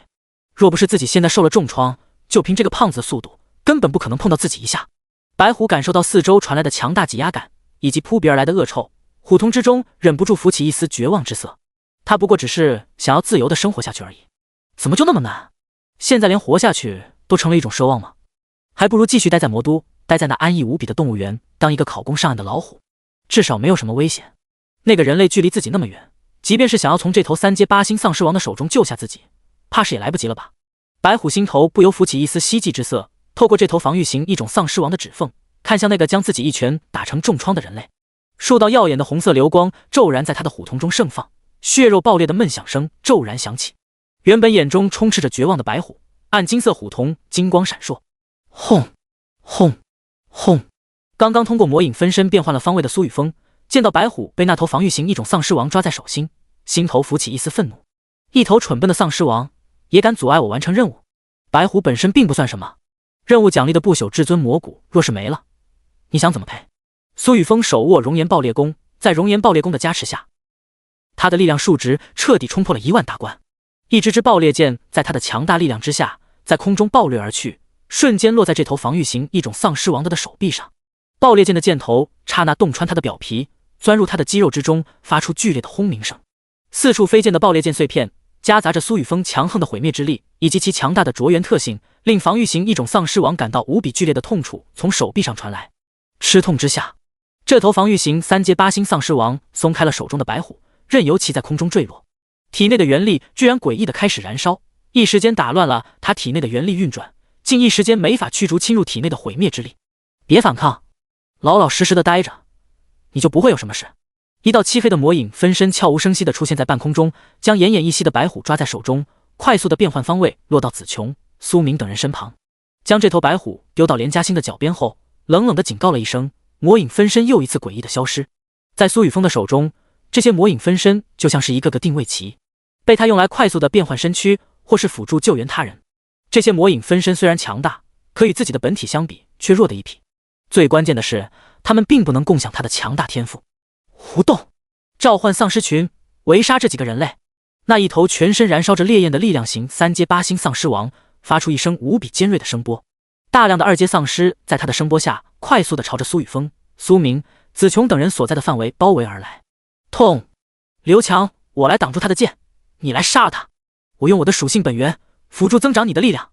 若不是自己现在受了重创，就凭这个胖子的速度，根本不可能碰到自己一下。白虎感受到四周传来的强大挤压感以及扑鼻而来的恶臭，虎瞳之中忍不住浮起一丝绝望之色。他不过只是想要自由的生活下去而已，怎么就那么难？现在连活下去都成了一种奢望吗？还不如继续待在魔都，待在那安逸无比的动物园，当一个考公上岸的老虎，至少没有什么危险。那个人类距离自己那么远，即便是想要从这头3阶8星丧尸王的手中救下自己，怕是也来不及了吧。白虎心头不由浮起一丝希冀之色，透过这头防御型一种丧尸王的指缝，看向那个将自己一拳打成重创的人类。数道耀眼的红色流光骤然在他的虎瞳中盛放，血肉爆裂的闷响声骤然响起。原本眼中充斥着绝望的白虎，暗金色虎瞳金光闪烁。轰轰轰！刚刚通过魔影分身变换了方位的苏雨峰，见到白虎被那头防御型一种丧尸王抓在手心，心头浮起一丝愤怒。一头蠢笨的丧尸王也敢阻碍我完成任务？白虎本身并不算什么，任务奖励的不朽至尊魔骨若是没了，你想怎么赔？苏雨峰手握熔岩爆裂弓，在熔岩爆裂弓的加持下，他的力量数值彻底冲破了1万大关。一支支爆裂剑在他的强大力量之下，在空中爆掠而去，瞬间落在这头防御型一种丧尸王的手臂上。爆裂剑的箭头刹那洞穿他的表皮，钻入他的肌肉之中，发出剧烈的轰鸣声。四处飞溅的爆裂剑碎片夹杂着苏雨峰强横的毁灭之力以及其强大的灼元特性，令防御型一种丧尸王感到无比剧烈的痛楚从手臂上传来。吃痛之下，这头防御型3阶8星丧尸王松开了手中的白虎，任由其在空中坠落。体内的元力居然诡异的开始燃烧，一时间打乱了他体内的元力运转，竟一时间没法驱逐侵入体内的毁灭之力。别反抗，老老实实的待着，你就不会有什么事。一道漆黑的魔影分身悄无声息地出现在半空中，将奄奄一息的白虎抓在手中，快速的变换方位，落到子琼、苏明等人身旁，将这头白虎丢到连嘉欣的脚边后，冷冷的警告了一声，魔影分身又一次诡异的消失。在苏雨峰的手中，这些魔影分身就像是一个个定位旗，被他用来快速的变换身躯，或是辅助救援他人。这些魔影分身虽然强大，可与自己的本体相比却弱的一匹。最关键的是，他们并不能共享他的强大天赋。胡动，召唤丧尸群，围杀这几个人类。那一头全身燃烧着烈焰的力量型3阶8星丧尸王发出一声无比尖锐的声波，大量的2阶丧尸在他的声波下快速的朝着苏雨峰、苏明、子琼等人所在的范围包围而来。痛！刘强，我来挡住他的剑，你来杀了他，我用我的属性本源辅助增长你的力量。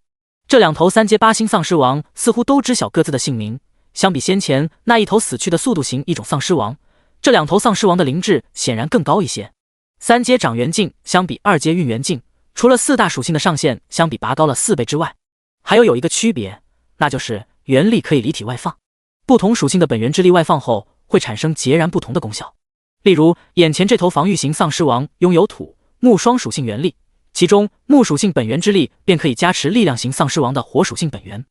这两头3阶8星丧尸王似乎都知晓各自的姓名，相比先前那一头死去的速度型一种丧尸王，这两头丧尸王的灵智显然更高一些。3阶长元镜相比2阶运元镜，除了4大属性的上限相比拔高了4倍之外，还有一个区别，那就是元力可以离体外放。不同属性的本源之力外放后，会产生截然不同的功效。例如，眼前这头防御型丧尸王拥有土、木双属性元力，其中木属性本源之力便可以加持力量型丧尸王的火属性本源，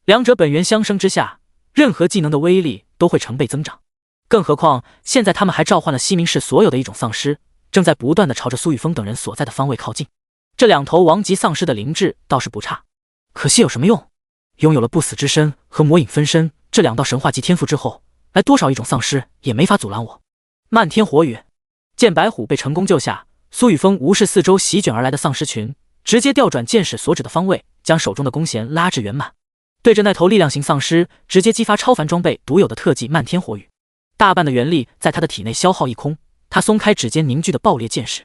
两者本源相生之下，任何技能的威力都会成倍增长。更何况现在他们还召唤了西明市所有的一种丧尸，正在不断的朝着苏雨峰等人所在的方位靠近。这两头王级丧尸的灵智倒是不差，可惜有什么用？拥有了不死之身和魔影分身这两道神话级天赋之后，来多少一种丧尸也没法阻拦我。漫天火雨，见白虎被成功救下，苏雨峰无视四周席卷而来的丧尸群，直接调转剑使所指的方位，将手中的弓弦拉至圆满，对着那头力量型丧尸直接激发超凡装备独有的特技漫天火雨。大半的元力在他的体内消耗一空，他松开指尖凝聚的爆裂剑矢，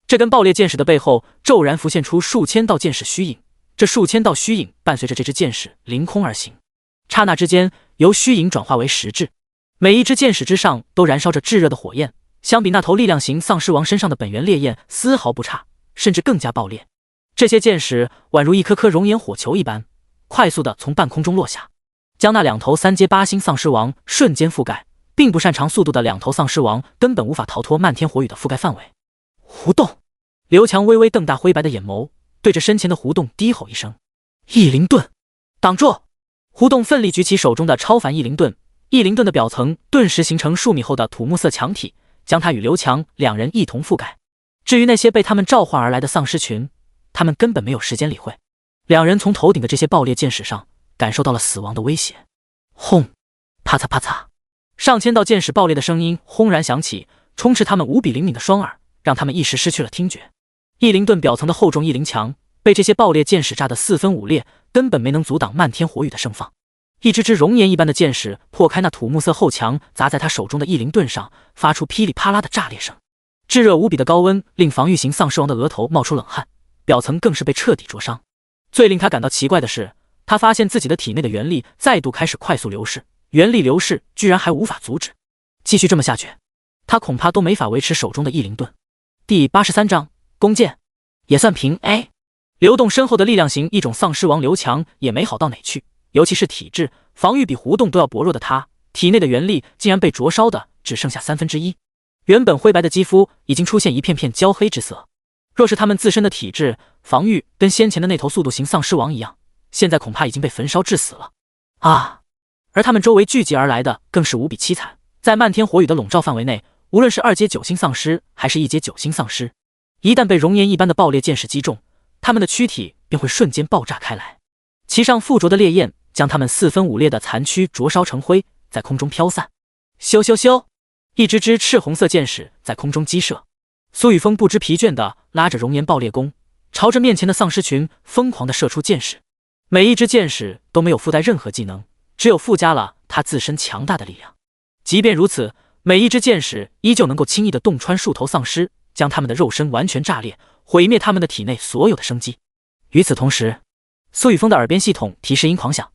这根爆裂剑矢的背后骤然浮现出数千道剑矢虚影，这数千道虚影伴随着这支剑矢凌空而行，刹那之间由虚影转化为实质，每一支剑矢之上都燃烧着炙热的火焰，相比那头力量型丧尸王身上的本源烈焰丝毫不差，甚至更加爆裂。这些箭矢宛如一颗颗熔岩火球一般，快速地从半空中落下，将那2头3阶8星丧尸王瞬间覆盖。并不擅长速度的2头丧尸王根本无法逃脱漫天火雨的覆盖范围。胡动！刘强微微瞪大灰白的眼眸，对着身前的胡动低吼一声：“异灵盾，挡住！”胡动奋力举起手中的超凡异灵盾，异灵盾的表层顿时形成数米厚的土木色墙体，将他与刘强2人一同覆盖。至于那些被他们召唤而来的丧尸群，他们根本没有时间理会。2人从头顶的这些爆裂箭矢上感受到了死亡的威胁。轰！啪嚓啪嚓！上千道箭矢爆裂的声音轰然响起，充斥他们无比灵敏的双耳，让他们一时失去了听觉。异灵盾表层的厚重异灵墙被这些爆裂箭矢炸得4分5裂，根本没能阻挡漫天火雨的盛放。一支支熔岩一般的箭矢破开那土木色厚墙，砸在他手中的异灵盾上，发出噼里啪啦的炸裂声。炙热无比的高温令防御型丧尸王的额头冒出冷汗，表层更是被彻底灼伤。最令他感到奇怪的是，他发现自己的体内的元力再度开始快速流逝，元力流逝居然还无法阻止。继续这么下去，他恐怕都没法维持手中的异灵盾。第83章弓箭也算平 A。 流动深厚的力量型一种丧尸王刘强也没好到哪去，尤其是体质防御比胡动都要薄弱的他，体内的元力竟然被灼烧的只剩下1/3。原本灰白的肌肤已经出现一片片焦黑之色。若是他们自身的体质防御跟先前的那头速度型丧尸王一样，现在恐怕已经被焚烧致死了啊！而他们周围聚集而来的更是无比凄惨，在漫天火雨的笼罩范围内，无论是2阶9星丧尸还是1阶9星丧尸，一旦被熔岩一般的爆裂箭矢击中，他们的躯体便会瞬间爆炸开来，其上附着的烈焰将他们4分5裂的残躯灼烧成灰，在空中飘散。咻咻咻！一支支赤红色箭矢在空中激射，苏雨峰不知疲倦地拉着熔岩爆裂弓，朝着面前的丧尸群疯狂地射出箭矢。每一支箭矢都没有附带任何技能，只有附加了他自身强大的力量。即便如此，每一支箭矢依旧能够轻易地洞穿数头丧尸，将他们的肉身完全炸裂，毁灭他们的体内所有的生机。与此同时，苏雨峰的耳边系统提示音狂响：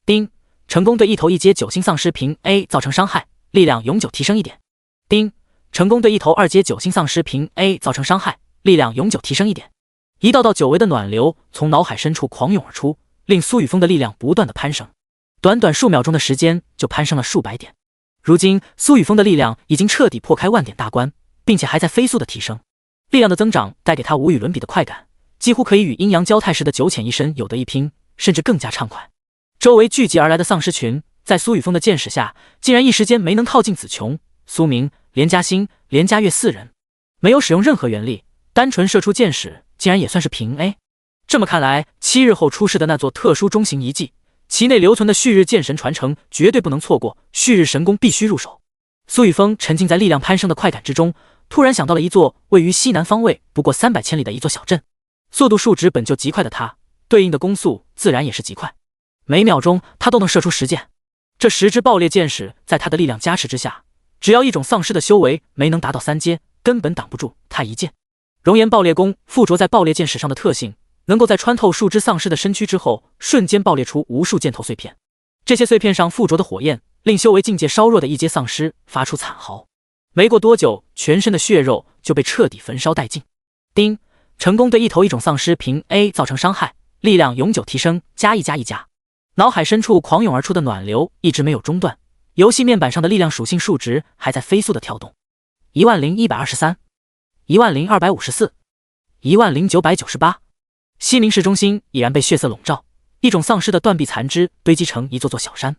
叮，成功对一头1阶9星丧尸平 A 造成伤害，力量永久提升1点。叮，成功对一头2阶9星丧尸平 A 造成伤害，力量永久提升1点。一道道久违的暖流从脑海深处狂涌而出，令苏雨峰的力量不断的攀升，短短数秒钟的时间就攀升了数百点。如今苏雨峰的力量已经彻底破开10000点大关，并且还在飞速的提升。力量的增长带给他无与伦比的快感，几乎可以与阴阳交泰时的九浅一深有得一拼，甚至更加畅快。周围聚集而来的丧尸群在苏雨峰的箭矢下，竟然一时间没能靠近子琼、苏明、连嘉欣、连嘉悦4人，没有使用任何元力，单纯射出箭矢，竟然也算是平 A。这么看来，7日后出世的那座特殊中型遗迹，其内留存的旭日剑神传承绝对不能错过，旭日神功必须入手。苏雨峰沉浸在力量攀升的快感之中，突然想到了一座位于西南方位不过300千里的一座小镇。速度数值本就极快的他，对应的攻速自然也是极快，每秒钟他都能射出10箭。这10支爆裂箭矢在他的力量加持之下，只要一种丧尸的修为没能达到3阶，根本挡不住他一箭。熔岩爆裂弓附着在爆裂箭矢上的特性，能够在穿透数只丧尸的身躯之后，瞬间爆裂出无数箭头碎片。这些碎片上附着的火焰，令修为境界稍弱的1阶丧尸发出惨嚎。没过多久，全身的血肉就被彻底焚烧殆尽。叮，成功对一种丧尸平 A 造成伤害，力量永久提升+1+1+。脑海深处狂涌而出的暖流一直没有中断，游戏面板上的力量属性数值还在飞速的跳动。10123 10254 10998。西明市中心已然被血色笼罩，一种丧尸的断臂残肢堆积成一座座小山。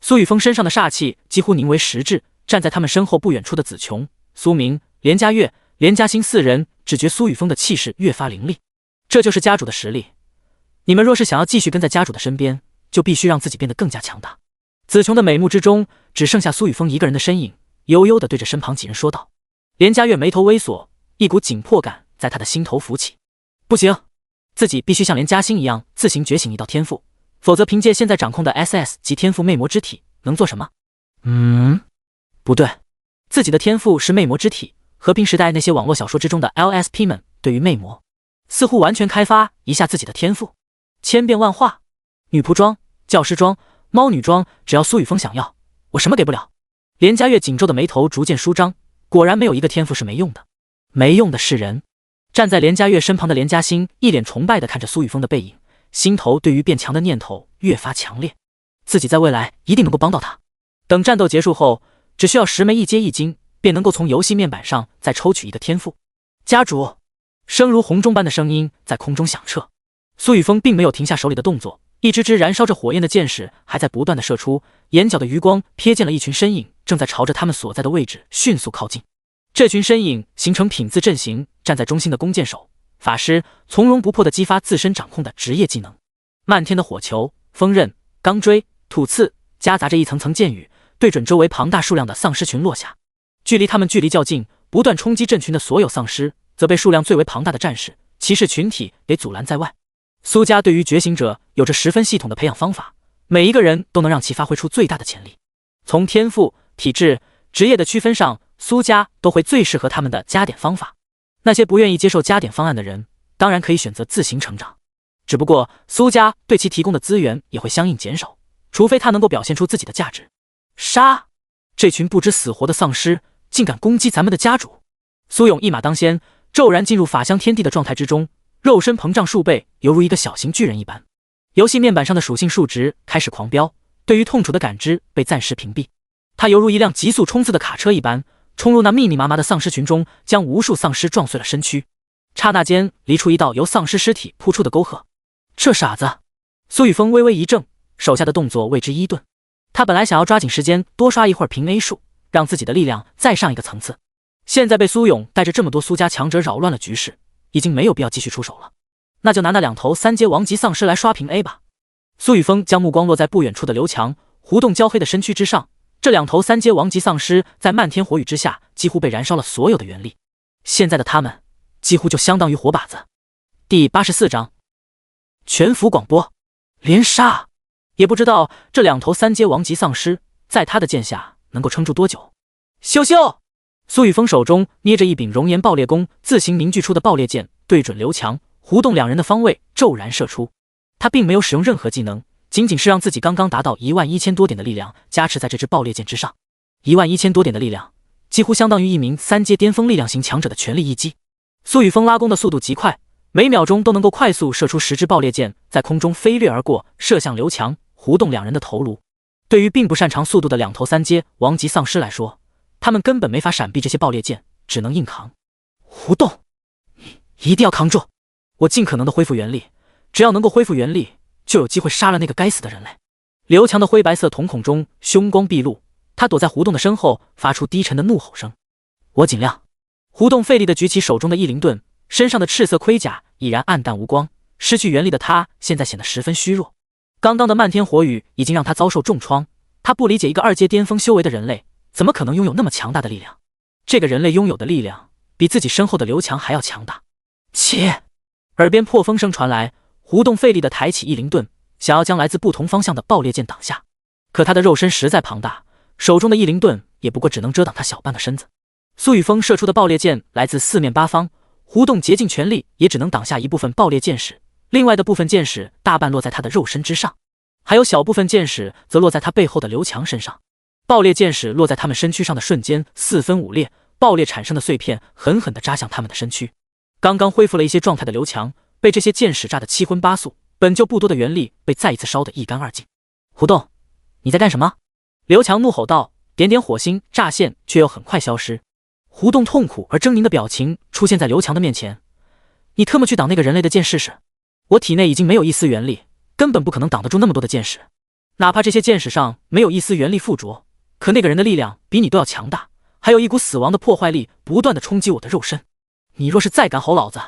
苏雨峰身上的煞气几乎凝为实质，站在他们身后不远处的子琼、苏明、连嘉悦、连嘉欣4人只觉苏雨峰的气势越发凌厉。这就是家主的实力，你们若是想要继续跟在家主的身边，就必须让自己变得更加强大。子琼的美目之中只剩下苏雨峰一个人的身影，悠悠地对着身旁几人说道。连嘉悦眉头微锁，一股紧迫感在他的心头浮起。不行，自己必须像连嘉欣一样自行觉醒一道天赋，否则凭借现在掌控的 SS 级天赋魅魔之体能做什么？不对，自己的天赋是魅魔之体，和平时代那些网络小说之中的 LSP 们对于魅魔似乎完全开发一下自己的天赋。千变万化，女仆装、教师装、猫女装，只要苏雨峰想要，我什么给不了。连嘉悦紧皱的眉头逐渐舒张，果然没有一个天赋是没用的，没用的是人。站在连家月身旁的连家欣一脸崇拜地看着苏雨峰的背影，心头对于变强的念头越发强烈，自己在未来一定能够帮到他。等战斗结束后，只需要10枚一阶一金，便能够从游戏面板上再抽取一个天赋。家主，声如洪钟般的声音在空中响彻。苏雨峰并没有停下手里的动作，一支支燃烧着火焰的箭矢还在不断的射出，眼角的余光瞥见了一群身影正在朝着他们所在的位置迅速靠近。这群身影形成品字阵型，站在中心的弓箭手、法师从容不迫地激发自身掌控的职业技能。漫天的火球、锋刃、钢锥、土刺夹杂着一层层箭雨，对准周围庞大数量的丧尸群落下。距离他们距离较近，不断冲击阵群的所有丧尸，则被数量最为庞大的战士、骑士群体给阻拦在外。苏家对于觉醒者有着十分系统的培养方法，每一个人都能让其发挥出最大的潜力。从天赋、体质、职业的区分上，苏家都会最适合他们的加点方法。那些不愿意接受加点方案的人，当然可以选择自行成长，只不过苏家对其提供的资源也会相应减少，除非他能够表现出自己的价值。杀！这群不知死活的丧尸竟敢攻击咱们的家主！苏勇一马当先，骤然进入法相天地的状态之中，肉身膨胀数倍，犹如一个小型巨人一般。游戏面板上的属性数值开始狂飙，对于痛楚的感知被暂时屏蔽。他犹如一辆急速冲刺的卡车一般，冲入那密密麻麻的丧尸群中，将无数丧尸撞碎了身躯。刹那间，离出一道由丧尸尸体扑出的沟壑。这傻子！苏雨峰微微一怔，手下的动作为之一顿。他本来想要抓紧时间多刷一会儿平 A 数，让自己的力量再上一个层次。现在被苏勇带着这么多苏家强者扰乱了局势，已经没有必要继续出手了。那就拿那2头3阶王级丧尸来刷平 A 吧。苏雨峰将目光落在不远处的刘强、胡动焦黑的身躯之上。这2头3阶王级丧尸在漫天火雨之下，几乎被燃烧了所有的元力。现在的他们，几乎就相当于活靶子。第84章，全服广播，连杀！也不知道这2头3阶王级丧尸在他的剑下能够撑住多久。咻咻！苏雨峰手中捏着一柄熔岩爆裂弓，自行凝聚出的爆裂剑对准刘强、胡动2人的方位骤然射出。他并没有使用任何技能，仅仅是让自己刚刚达到11000多点的力量加持在这支爆裂剑之上。11000多点的力量，几乎相当于一名3阶巅峰力量型强者的全力一击。苏雨峰拉弓的速度极快，每秒钟都能够快速射出10支爆裂箭，在空中飞掠而过，射向刘强、胡动2人的头颅。对于并不擅长速度的2头3阶王级丧尸来说，他们根本没法闪避这些爆裂箭，只能硬扛。胡动，你一定要扛住！我尽可能的恢复元力，只要能够恢复元力，就有机会杀了那个该死的人类。刘强的灰白色瞳孔中凶光毕露，他躲在胡动的身后，发出低沉的怒吼声。我尽量。胡动费力地举起手中的异灵盾，身上的赤色盔甲已然暗淡无光，失去元力的他现在显得十分虚弱。刚刚的漫天火雨已经让他遭受重创，他不理解一个2阶巅峰修为的人类怎么可能拥有那么强大的力量。这个人类拥有的力量比自己身后的刘强还要强大。切！耳边破风声传来，胡动费力地抬起异灵盾，想要将来自不同方向的爆裂箭挡下。可他的肉身实在庞大，手中的异灵盾也不过只能遮挡他小半个身子。苏雨峰射出的爆裂箭来自四面八方，胡动竭尽全力也只能挡下一部分爆裂箭矢，另外的部分箭矢大半落在他的肉身之上，还有小部分箭矢则落在他背后的刘强身上。爆裂箭矢落在他们身躯上的瞬间四分五裂，爆裂产生的碎片狠狠地扎向他们的身躯。刚刚恢复了一些状态的刘强被这些箭矢炸得七荤八素，本就不多的元力被再一次烧得一干二净。胡动，你在干什么？刘强怒吼道，点点火星乍现却又很快消失。胡动痛苦而狰狞的表情出现在刘强的面前。你特么去挡那个人类的剑试试？我体内已经没有一丝元力，根本不可能挡得住那么多的剑矢。哪怕这些剑矢上没有一丝元力附着，可那个人的力量比你都要强大，还有一股死亡的破坏力不断的冲击我的肉身。你若是再敢吼老子，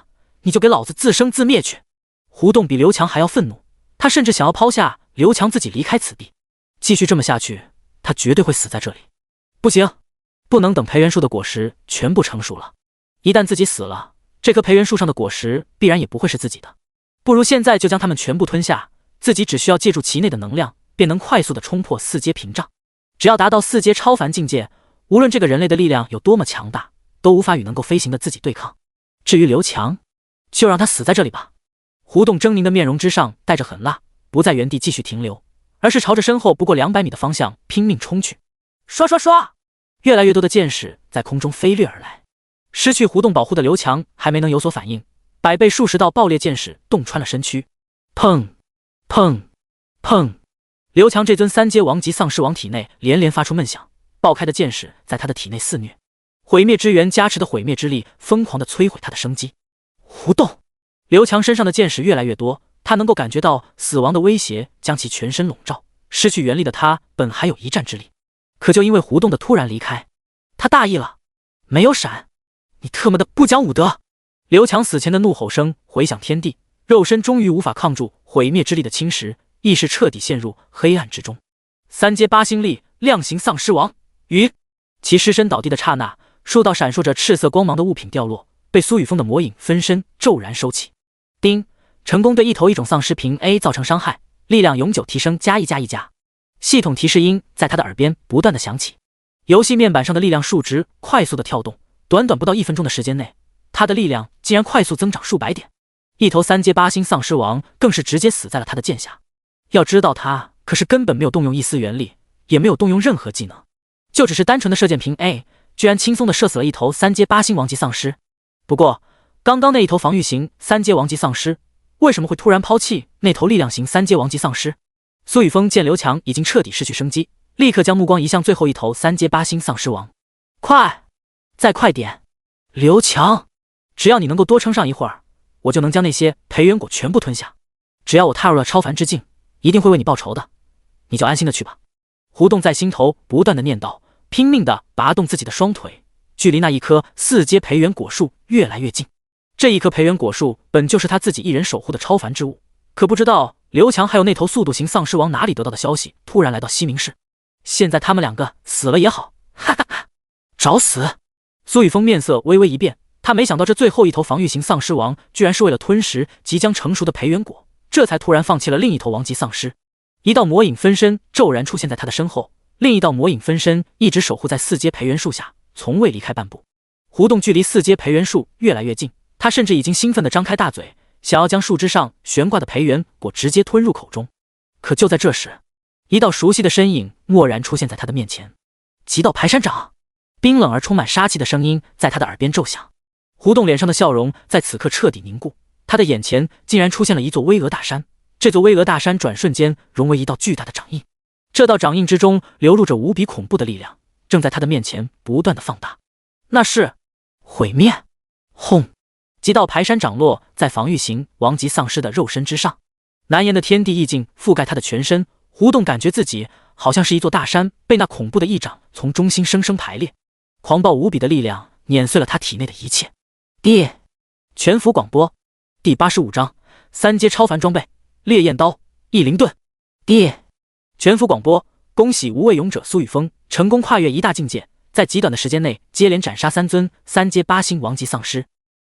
你就给老子自生自灭去！胡动比刘强还要愤怒，他甚至想要抛下刘强自己离开此地。继续这么下去，他绝对会死在这里。不行，不能等培元树的果实全部成熟了。一旦自己死了，这棵培元树上的果实必然也不会是自己的。不如现在就将它们全部吞下，自己只需要借助其内的能量，便能快速的冲破4阶屏障。只要达到4阶超凡境界，无论这个人类的力量有多么强大，都无法与能够飞行的自己对抗。至于刘强，就让他死在这里吧。胡动狰狞的面容之上带着狠辣，不在原地继续停留，而是朝着身后不过200米的方向拼命冲去。刷刷刷！越来越多的箭矢在空中飞掠而来。失去弧洞保护的刘强还没能有所反应，百倍数十道爆裂箭矢洞穿了身躯，砰砰砰！刘强这尊3阶王级丧尸王体内连连发出闷响，爆开的箭矢在他的体内肆虐，毁灭之源加持的毁灭之力疯狂地摧毁他的生机。弧洞，刘强身上的箭矢越来越多，他能够感觉到死亡的威胁将其全身笼罩。失去元力的他本还有一战之力，可就因为弧洞的突然离开，他大意了，没有闪。你特么的不讲武德！刘强死前的怒吼声回响天地，肉身终于无法抗住毁灭之力的侵蚀，意识彻底陷入黑暗之中。3阶8星力亮行丧尸王于其尸身倒地的刹那，数道闪烁着赤色光芒的物品掉落，被苏雨峰的魔影分身骤然收起。丁，成功对一头异种丧尸平 A 造成伤害，力量永久提升+1+1+。系统提示音在他的耳边不断的响起，游戏面板上的力量数值快速的跳动，短短不到1分钟的时间内，他的力量竟然快速增长数百点。一头3阶8星丧尸王更是直接死在了他的剑下。要知道他可是根本没有动用一丝元力，也没有动用任何技能，就只是单纯的射箭平 A， 居然轻松的射死了一头3阶8星王级丧尸。不过刚刚那一头防御型3阶王级丧尸为什么会突然抛弃那头力量型3阶王级丧尸？苏雨峰见刘强已经彻底失去生机，立刻将目光移向最后一头3阶8星丧尸王。快，再快点！刘强，只要你能够多撑上一会儿，我就能将那些培元果全部吞下。只要我踏入了超凡之境，一定会为你报仇的。你就安心的去吧。胡动在心头不断的念叨，拼命的拔动自己的双腿，距离那一棵4阶培元果树越来越近。这一棵培元果树本就是他自己一人守护的超凡之物，可不知道刘强还有那头速度型丧尸王哪里得到的消息，突然来到西明市。现在他们两个死了也好，哈哈哈，找死！苏雨峰面色微微一变，他没想到这最后一头防御型丧尸王居然是为了吞食即将成熟的培元果，这才突然放弃了另一头王级丧尸。一道魔影分身骤然出现在他的身后，另一道魔影分身一直守护在4阶培元树下，从未离开半步。胡动距离4阶培元树越来越近，他甚至已经兴奋地张开大嘴，想要将树枝上悬挂的培元果直接吞入口中。可就在这时，一道熟悉的身影蓦然出现在他的面前。极道排山掌，冰冷而充满杀气的声音在他的耳边骤响。胡动脸上的笑容在此刻彻底凝固，他的眼前竟然出现了一座巍峨大山。这座巍峨大山转瞬间融为一道巨大的掌印，这道掌印之中流露着无比恐怖的力量，正在他的面前不断的放大。那是毁灭！轰！几道排山掌落在防御型王级丧尸的肉身之上，难言的天地意境覆盖他的全身。胡动感觉自己好像是一座大山，被那恐怖的一掌从中心生生排列，狂暴无比的力量碾碎了他体内的一切。全服广播第85章3阶超凡装备烈焰刀异灵盾。全服广播，恭喜无畏勇者苏雨峰成功跨越1大境界，在极短的时间内接连斩杀3尊3阶8星王级丧尸。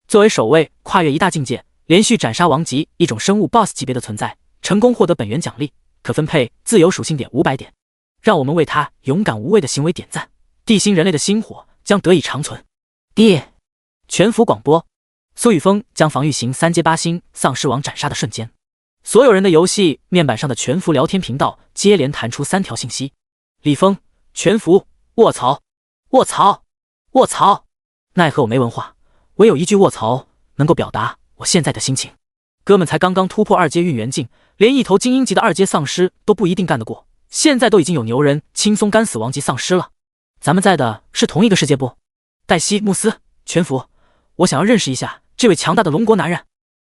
作为首位跨越1大境界连续斩杀王级一种生物 BOSS 级别的存在，成功获得本源奖励，可分配自由属性点500点。让我们为他勇敢无畏的行为点赞，地心人类的星火将得以长存。全服广播，苏雨峰将防御型3阶8星丧尸王斩杀的瞬间，所有人的游戏面板上的全服聊天频道接连弹出3条信息：李峰全服，卧槽卧槽卧槽！奈何我没文化，唯有一句卧槽能够表达我现在的心情。哥们才刚刚突破2阶运元境，连一头精英级的2阶丧尸都不一定干得过，现在都已经有牛人轻松干死王级丧尸了。咱们在的是同一个世界不？黛西、慕斯、全服，我想要认识一下这位强大的龙国男人，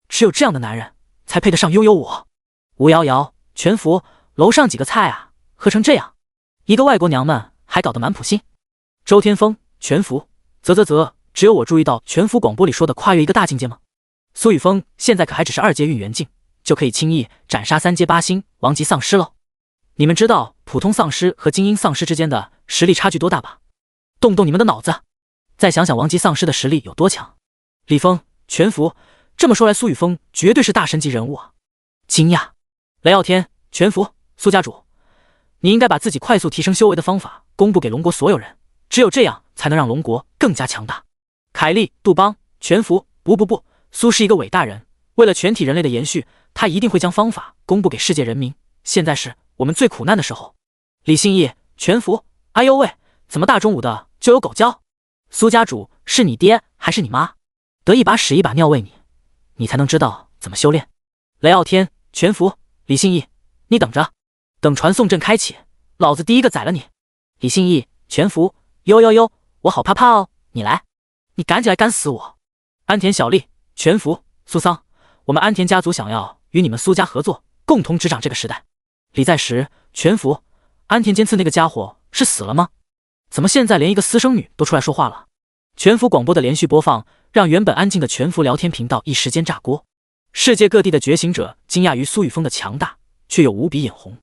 只有这样的男人才配得上拥有我。吴瑶瑶、全服，楼上几个菜啊，喝成这样，一个外国娘们还搞得满普信。周天风、全服，只有我注意到全服广播里说的跨越1个大境界吗？苏雨峰现在可还只是2阶运元境，就可以轻易斩杀3阶8星王级丧尸了。你们知道普通丧尸和精英丧尸之间的实力差距多大吧？动动你们的脑子，再想想王级丧尸的实力有多强。李峰、全服，这么说来苏雨峰绝对是大神级人物啊！惊讶！雷傲天、全服，苏家主，你应该把自己快速提升修为的方法公布给龙国所有人，只有这样才能让龙国更加强大。凯莉、杜邦、全服，不，苏是一个伟大人，为了全体人类的延续，他一定会将方法公布给世界人民。现在是我们最苦难的时候。李信义、全服，哎呦喂，怎么大中午的就有狗叫。苏家主是你爹还是你妈？得一把屎一把尿喂你，你才能知道怎么修炼。雷傲天、全福、李信义，你等着，等传送阵开启，老子第一个宰了你。李信义、全福，呦呦呦，我好怕怕哦，你来，你赶紧来干死我。安田小丽、全福、苏桑，我们安田家族想要与你们苏家合作，共同执掌这个时代。李在石、全福，安田监次那个家伙是死了吗？怎么现在连一个私生女都出来说话了？全福广播的连续播放，让原本安静的全福聊天频道一时间炸锅。世界各地的觉醒者惊讶于苏雨峰的强大，却又无比眼红。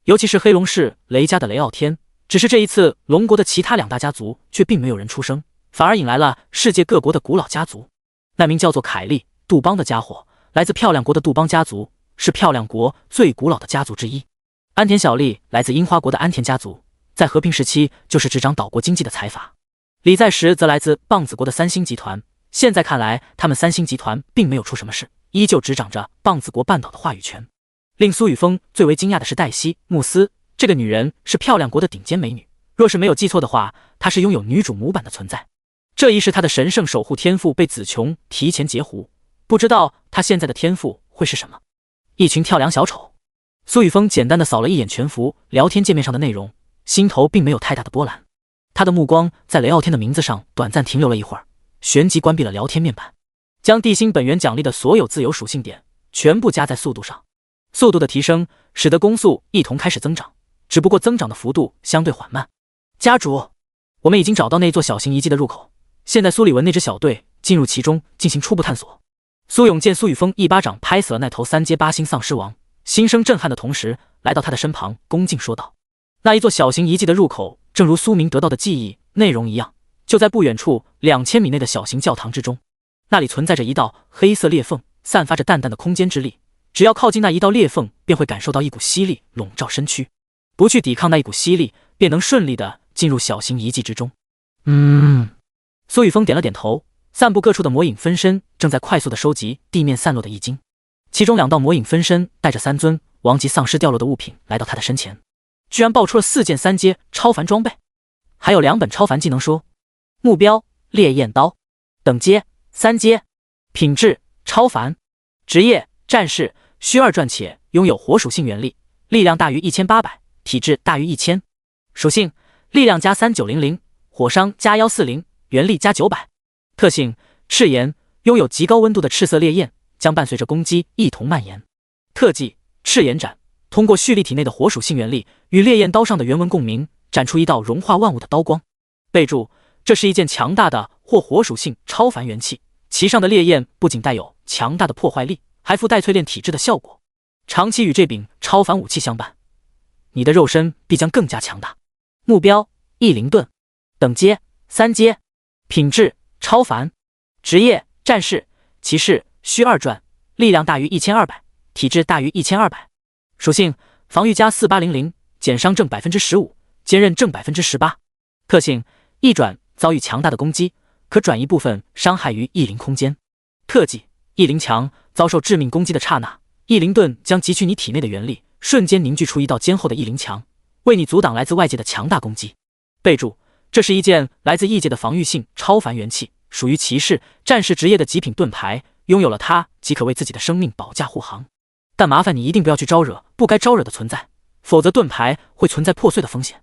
尤其是黑龙氏雷家的雷傲天，只是这一次龙国的其他两大家族却并没有人出声，反而引来了世界各国的古老家族。那名叫做凯利、杜邦的家伙，来自漂亮国的杜邦家族，是漂亮国最古老的家族之一。安田小丽来自樱花国的安田家族，在和平时期就是执掌岛国经济的财阀。李在石则来自棒子国的三星集团，现在看来他们三星集团并没有出什么事，依旧执掌着棒子国半岛的话语权。令苏雨峰最为惊讶的是黛西·慕斯，这个女人是漂亮国的顶尖美女，若是没有记错的话，她是拥有女主模板的存在。这一世她的神圣守护天赋被子琼提前截胡，不知道她现在的天赋会是什么。一群跳梁小丑。苏雨峰简单的扫了一眼全服聊天界面上的内容，心头并没有太大的波澜。他的目光在雷傲天的名字上短暂停留了一会儿，旋即关闭了聊天面板，将地心本源奖励的所有自由属性点全部加在速度上。速度的提升使得攻速一同开始增长，只不过增长的幅度相对缓慢。家主，我们已经找到那座小型遗迹的入口，现在苏礼文那支小队进入其中进行初步探索。苏勇见苏雨峰一巴掌拍死了那头3阶8星丧尸王，心生震撼的同时，来到他的身旁恭敬说道：那一座小型遗迹的入口，正如苏明得到的记忆内容一样，就在不远处2000米内的小型教堂之中。那里存在着一道黑色裂缝，散发着淡淡的空间之力，只要靠近那一道裂缝，便会感受到一股吸力笼罩身躯，不去抵抗那一股吸力，便能顺利的进入小型遗迹之中。苏雨峰点了点头，散布各处的魔影分身正在快速的收集地面散落的易经，其中2道魔影分身带着3尊王级丧尸掉落的物品来到他的身前，居然爆出了4件3阶超凡装备，还有2本超凡技能书。目标烈焰刀，等阶3阶，品质超凡，职业战士，虚2转且拥有火属性原力，力量大于1800，体质大于1000，属性力量加3900，火伤加140，原力加900。特性赤炎，拥有极高温度的赤色烈焰，将伴随着攻击一同蔓延。特技赤炎斩，通过蓄力体内的火属性原力与烈焰刀上的原文共鸣，斩出一道融化万物的刀光。备注：这是一件强大的或火属性超凡元器，其上的烈焰不仅带有强大的破坏力，还附带淬炼体质的效果。长期与这柄超凡武器相伴，你的肉身必将更加强大。目标异灵盾，等阶3阶，品质超凡，职业战士，骑士，虚2转，力量大于1200，体质大于1200，属性防御加4800，减伤正 15%， 坚韧正 18%。特性一转，遭遇强大的攻击，可转移部分伤害于异灵空间。特技异灵墙，遭受致命攻击的刹那，异灵盾将汲取你体内的原力，瞬间凝聚出一道坚厚的异灵墙，为你阻挡来自外界的强大攻击。备注：这是一件来自异界的防御性超凡元器，属于骑士、战士职业的极品盾牌，拥有了它即可为自己的生命保驾护航。但麻烦你一定不要去招惹不该招惹的存在，否则盾牌会存在破碎的风险。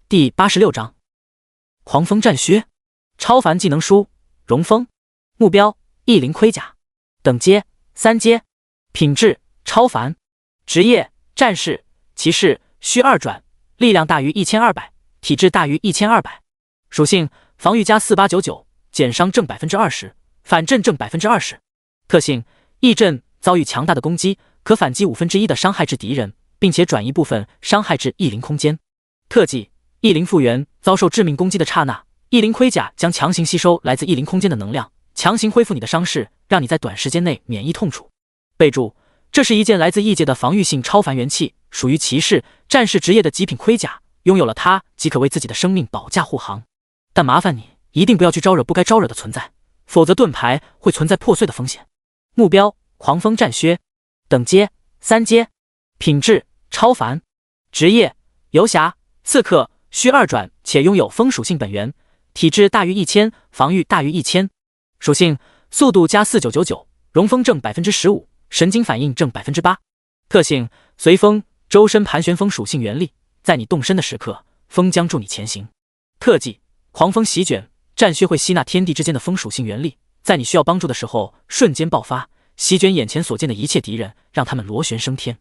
第86章狂风战靴，超凡技能书荣风，目标异灵盔甲，等阶3阶，品质超凡，职业战士，骑士，虚2转，力量大于1200，体质大于1200，属性防御加4899，减伤正 20%， 反震正 20%。特性异阵，遭遇强大的攻击，可反击1/5的伤害至敌人，并且转移部分伤害至异灵空间。特技异灵复原，遭受致命攻击的刹那，异灵盔甲将强行吸收来自异灵空间的能量，强行恢复你的伤势，让你在短时间内免疫痛楚。备注：这是一件来自异界的防御性超凡元器，属于骑士、战士职业的极品盔甲，拥有了它即可为自己的生命保驾护航。但麻烦你一定不要去招惹不该招惹的存在，否则盾牌会存在破碎的风险。目标狂风战靴，等阶3阶，品质超凡，职业游侠，刺客，虚2转且拥有风属性本源，体质大于1000，防御大于1000。属性：速度加4999，容风正 15%， 神经反应正 8%。特性：随风，周身盘旋风属性原力，在你动身的时刻，风将助你前行。特技：狂风席卷，战靴会吸纳天地之间的风属性原力，在你需要帮助的时候瞬间爆发，席卷眼前所见的一切敌人，让他们螺旋升天。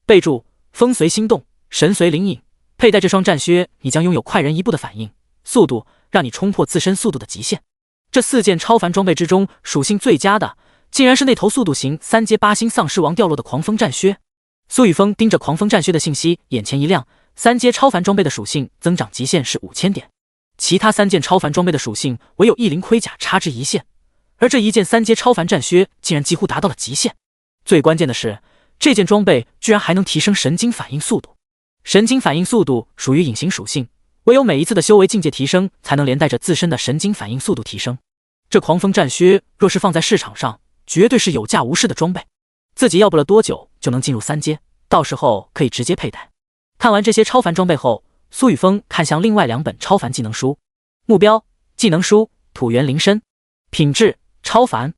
备注：风随心动，神随灵隐。佩戴这双战靴，你将拥有快人一步的反应速度，让你冲破自身速度的极限。这4件超凡装备之中，属性最佳的竟然是那头速度型3阶8星丧尸王掉落的狂风战靴。苏雨峰盯着狂风战靴的信息，眼前一亮，3阶超凡装备的属性增长极限是5000点，其他3件超凡装备的属性唯有翼灵盔甲差之一线，而这一件3阶超凡战靴竟然几乎达到了极限。最关键的是，这件装备居然还能提升神经反应速度。神经反应速度属于隐形属性，唯有每一次的修为境界提升，才能连带着自身的神经反应速度提升。这狂风战靴若是放在市场上，绝对是有价无市的装备。自己要不了多久就能进入3阶，到时候可以直接佩戴。看完这些超凡装备后，苏雨峰看向另外2本超凡技能书。目标：技能书土元灵身，品质超凡，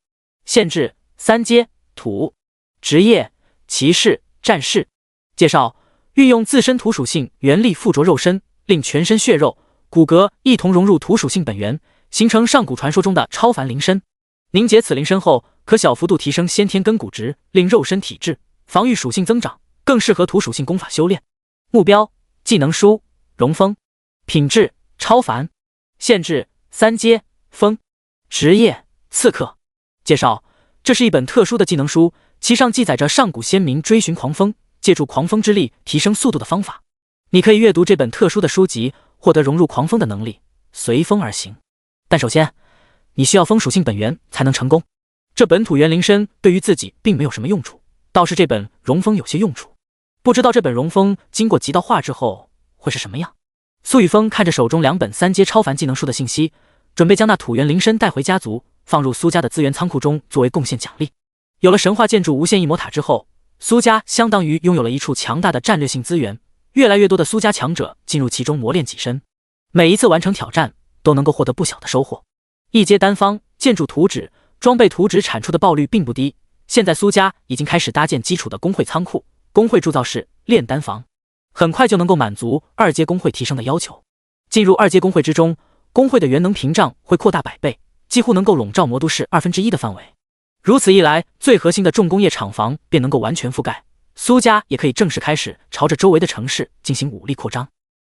限制3阶土，职业骑士、战士。介绍：运用自身土属性原力附着肉身，令全身血肉、骨骼一同融入土属性本源，形成上古传说中的超凡灵身。凝结此灵身后，可小幅度提升先天根骨值，令肉身体质、防御属性增长，更适合土属性功法修炼。目标：技能书容风，品质超凡，限制3阶风，职业刺客。介绍：这是一本特殊的技能书，其上记载着上古先民追寻狂风，借助狂风之力提升速度的方法。你可以阅读这本特殊的书籍，获得融入狂风的能力，随风而行。但首先，你需要风属性本源才能成功。这本土元灵身对于自己并没有什么用处，倒是这本容风有些用处。不知道这本容风经过极道化之后会是什么样。苏雨峰看着手中2本3阶超凡技能书的信息，准备将那土元灵身带回家族，放入苏家的资源仓库中作为贡献奖励。有了神话建筑无限异魔塔之后，苏家相当于拥有了一处强大的战略性资源，越来越多的苏家强者进入其中磨练己身，每一次完成挑战都能够获得不小的收获。一阶单方建筑图纸、装备图纸产出的爆率并不低，现在苏家已经开始搭建基础的工会仓库、工会铸造室、炼丹房，很快就能够满足2阶工会提升的要求。进入2阶工会之中，工会的元能屏障会扩大100倍，几乎能够笼罩魔都市1/2的范围。如此一来，最核心的重工业厂房便能够完全覆盖，苏家也可以正式开始朝着周围的城市进行武力扩张。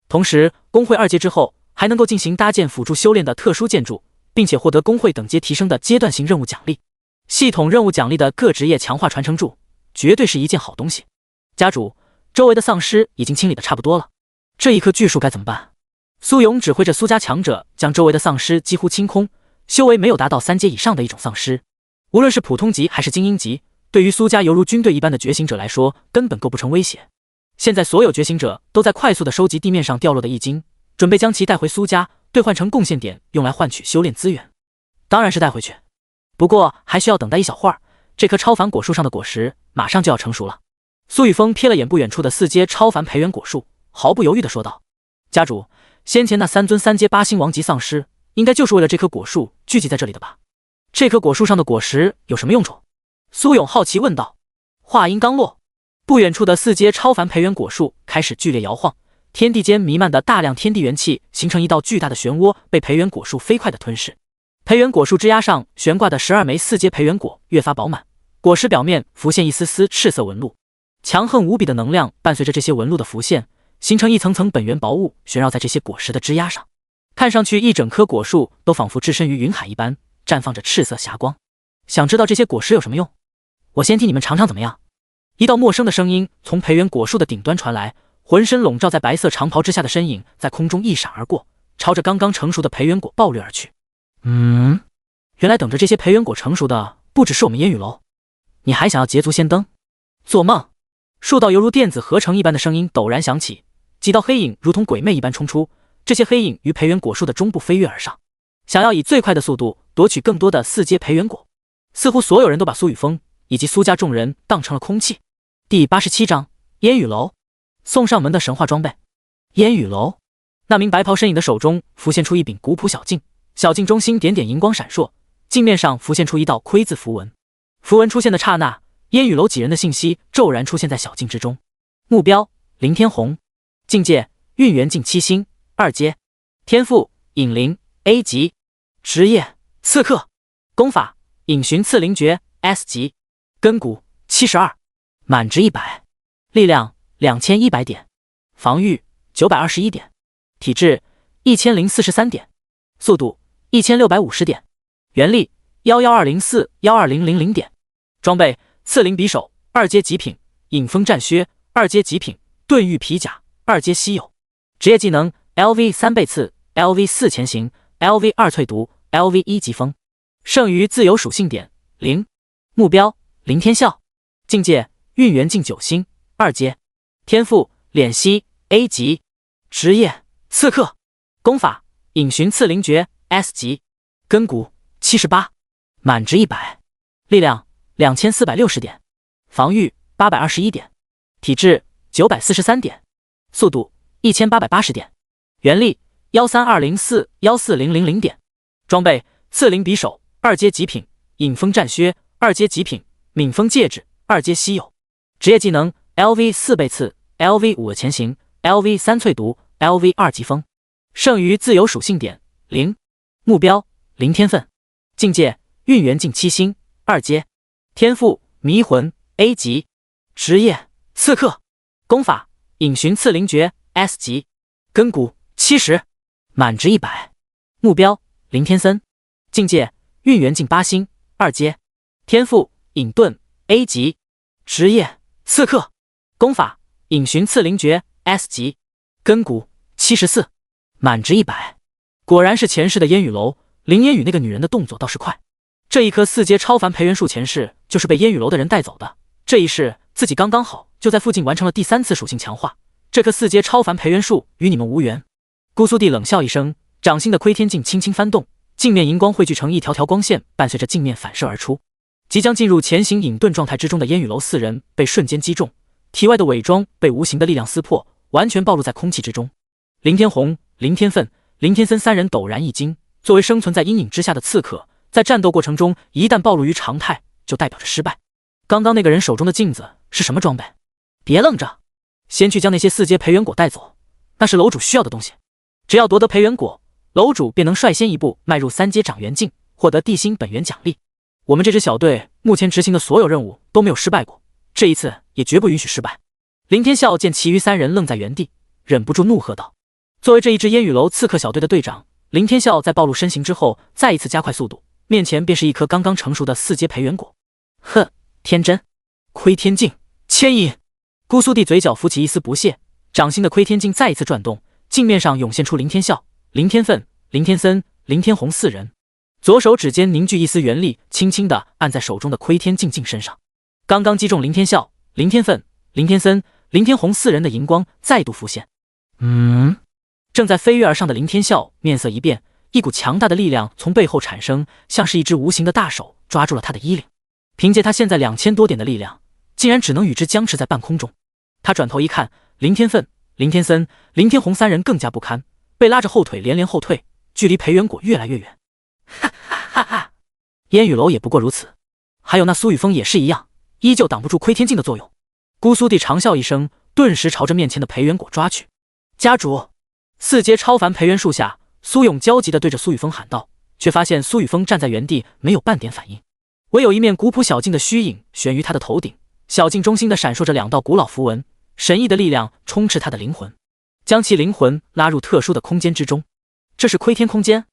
同时，工会2阶之后还能够进行搭建辅助修炼的特殊建筑，并且获得工会等阶提升的阶段性任务奖励。系统任务奖励的各职业强化传承柱，绝对是一件好东西。家主，周围的丧尸已经清理的差不多了，这一棵巨树该怎么办？苏勇指挥着苏家强者将周围的丧尸几乎清空，修为没有达到3阶以上的一种丧尸，无论是普通级还是精英级，对于苏家犹如军队一般的觉醒者来说，根本构不成威胁。现在所有觉醒者都在快速的收集地面上掉落的易经，准备将其带回苏家，兑换成贡献点，用来换取修炼资源。当然是带回去，不过还需要等待一小会儿，这棵超凡果树上的果实马上就要成熟了。苏雨峰瞥了眼不远处的4阶超凡培元果树，毫不犹豫地说道：家主，先前那3尊3阶8星王级丧尸，应该就是为了这棵果树聚集在这里的吧？这棵果树上的果实有什么用处？苏勇好奇问道。话音刚落，不远处的4阶超凡培元果树开始剧烈摇晃，天地间弥漫的大量天地元气形成一道巨大的漩涡，被培元果树飞快地吞噬。培元果树枝桠上悬挂的12枚4阶培元果越发饱满，果实表面浮现一丝丝赤色纹路，强横无比的能量伴随着这些纹路的浮现，形成一层层本源薄雾，悬绕在这些果实的枝桠上。看上去一整棵果树都仿佛置身于云海一般，绽放着赤色霞光。想知道这些果实有什么用？我先替你们尝尝怎么样？一道陌生的声音从培元果树的顶端传来，浑身笼罩在白色长袍之下的身影在空中一闪而过，朝着刚刚成熟的培元果暴掠而去。原来等着这些培元果成熟的不只是我们烟雨楼，你还想要捷足先登？做梦！数道犹如电子合成一般的声音陡然响起，几道黑影如同鬼魅一般冲出，这些黑影于培元果树的中部飞跃而上，想要以最快的速度夺取更多的4阶培元果。似乎所有人都把苏雨峰以及苏家众人当成了空气。第87章烟雨楼，送上门的神话装备。烟雨楼，那名白袍身影的手中浮现出一柄古朴小镜，小镜中心点点荧光闪烁，镜面上浮现出一道窥字符文。符文出现的刹那，烟雨楼几人的信息骤然出现在小镜之中。目标：林天虹。境界：运元境7星2阶。天赋：隐灵 A 级。职业：刺客。功法：隐寻刺灵诀 S 级。根骨72，满值100。力量2100点。防御921点。体质1043点。速度1650点。原力11204-12000点。装备：刺灵匕首2阶极品，影风战靴2阶极品，盾玉皮甲2阶稀有。职业技能 LV 3倍刺 LV 4前行 LV 2淬毒 LV 1疾风。剩余自由属性点0。目标：林天笑。境界：运元境9星2阶。天赋：敛息 A 级。职业：刺客。功法：隐寻刺灵诀 S 级。根骨78，满值100。力量2460点。防御821点。体质943点。速度1880点。原力13204-14000点。装备：刺灵匕首2阶极品，影风战靴2阶极品，敏风戒指2阶稀有。职业技能 LV 4倍刺 LV 5前行 LV 3淬毒 LV 2疾风。剩余自由属性点0。目标：林天分。境界：运元境7星2阶。天赋：迷魂 A 级。职业：刺客。功法：隐寻刺灵诀 S 级。根骨70，满值100。目标：林天森。境界：运元境8星2阶。天赋：隐遁 A 级。职业：刺客。功法：隐寻刺灵诀 S 级。根骨74，满值100。果然是前世的烟雨楼，林烟雨那个女人的动作倒是快。这一棵4阶超凡培元树前世就是被烟雨楼的人带走的，这一世自己刚刚好就在附近完成了第3次属性强化。这棵4阶超凡培元树与你们无缘。姑苏帝冷笑一声，掌心的窥天镜轻轻翻动，镜面荧光汇聚成一条条光线，伴随着镜面反射而出。即将进入前行隐遁状态之中的烟雨楼4人被瞬间击中，体外的伪装被无形的力量撕破，完全暴露在空气之中。林天虹、林天分、林天森3人陡然一惊，作为生存在阴影之下的刺客，在战斗过程中一旦暴露于常态，就代表着失败。刚刚那个人手中的镜子是什么装备？别愣着，先去将那些4阶培元果带走，那是楼主需要的东西。只要夺得培元果，楼主便能率先一步迈入3阶长元境，获得地心本源奖励。我们这支小队目前执行的所有任务都没有失败过，这一次也绝不允许失败。林天笑见其余3人愣在原地，忍不住怒喝道。作为这一支烟雨楼刺客小队的队长，林天笑在暴露身形之后再一次加快速度，面前便是一颗刚刚成熟的4阶培元果。哼，天真！窥天镜牵引。姑苏帝嘴角浮起一丝不屑，掌心的窥天镜再一次转动，镜面上涌现出林天笑、林天分、林天森、林天虹4人。左手指尖凝聚一丝元力，轻轻地按在手中的窥天镜镜身上。刚刚击中林天笑、林天分、林天森、林天虹4人的荧光再度浮现。正在飞跃而上的林天笑面色一变，一股强大的力量从背后产生，像是一只无形的大手抓住了他的衣领。凭借他现在2000多点的力量，竟然只能与之僵持在半空中。他转头一看，林天分、林天森、林天虹3人更加不堪，被拉着后腿连连后退，距离培元果越来越远。哈哈哈哈！烟雨楼也不过如此，还有那苏雨峰也是一样，依旧挡不住窥天镜的作用。姑苏帝长笑一声，顿时朝着面前的培元果抓去。家主！4阶超凡培元树下，苏勇焦急地对着苏雨峰喊道，却发现苏雨峰站在原地，没有半点反应，唯有一面古朴小镜的虚影悬于他的头顶，小镜中心的闪烁着2道古老符文，神异的力量充斥他的灵魂，将其灵魂拉入特殊的空间之中。这是窥天空间。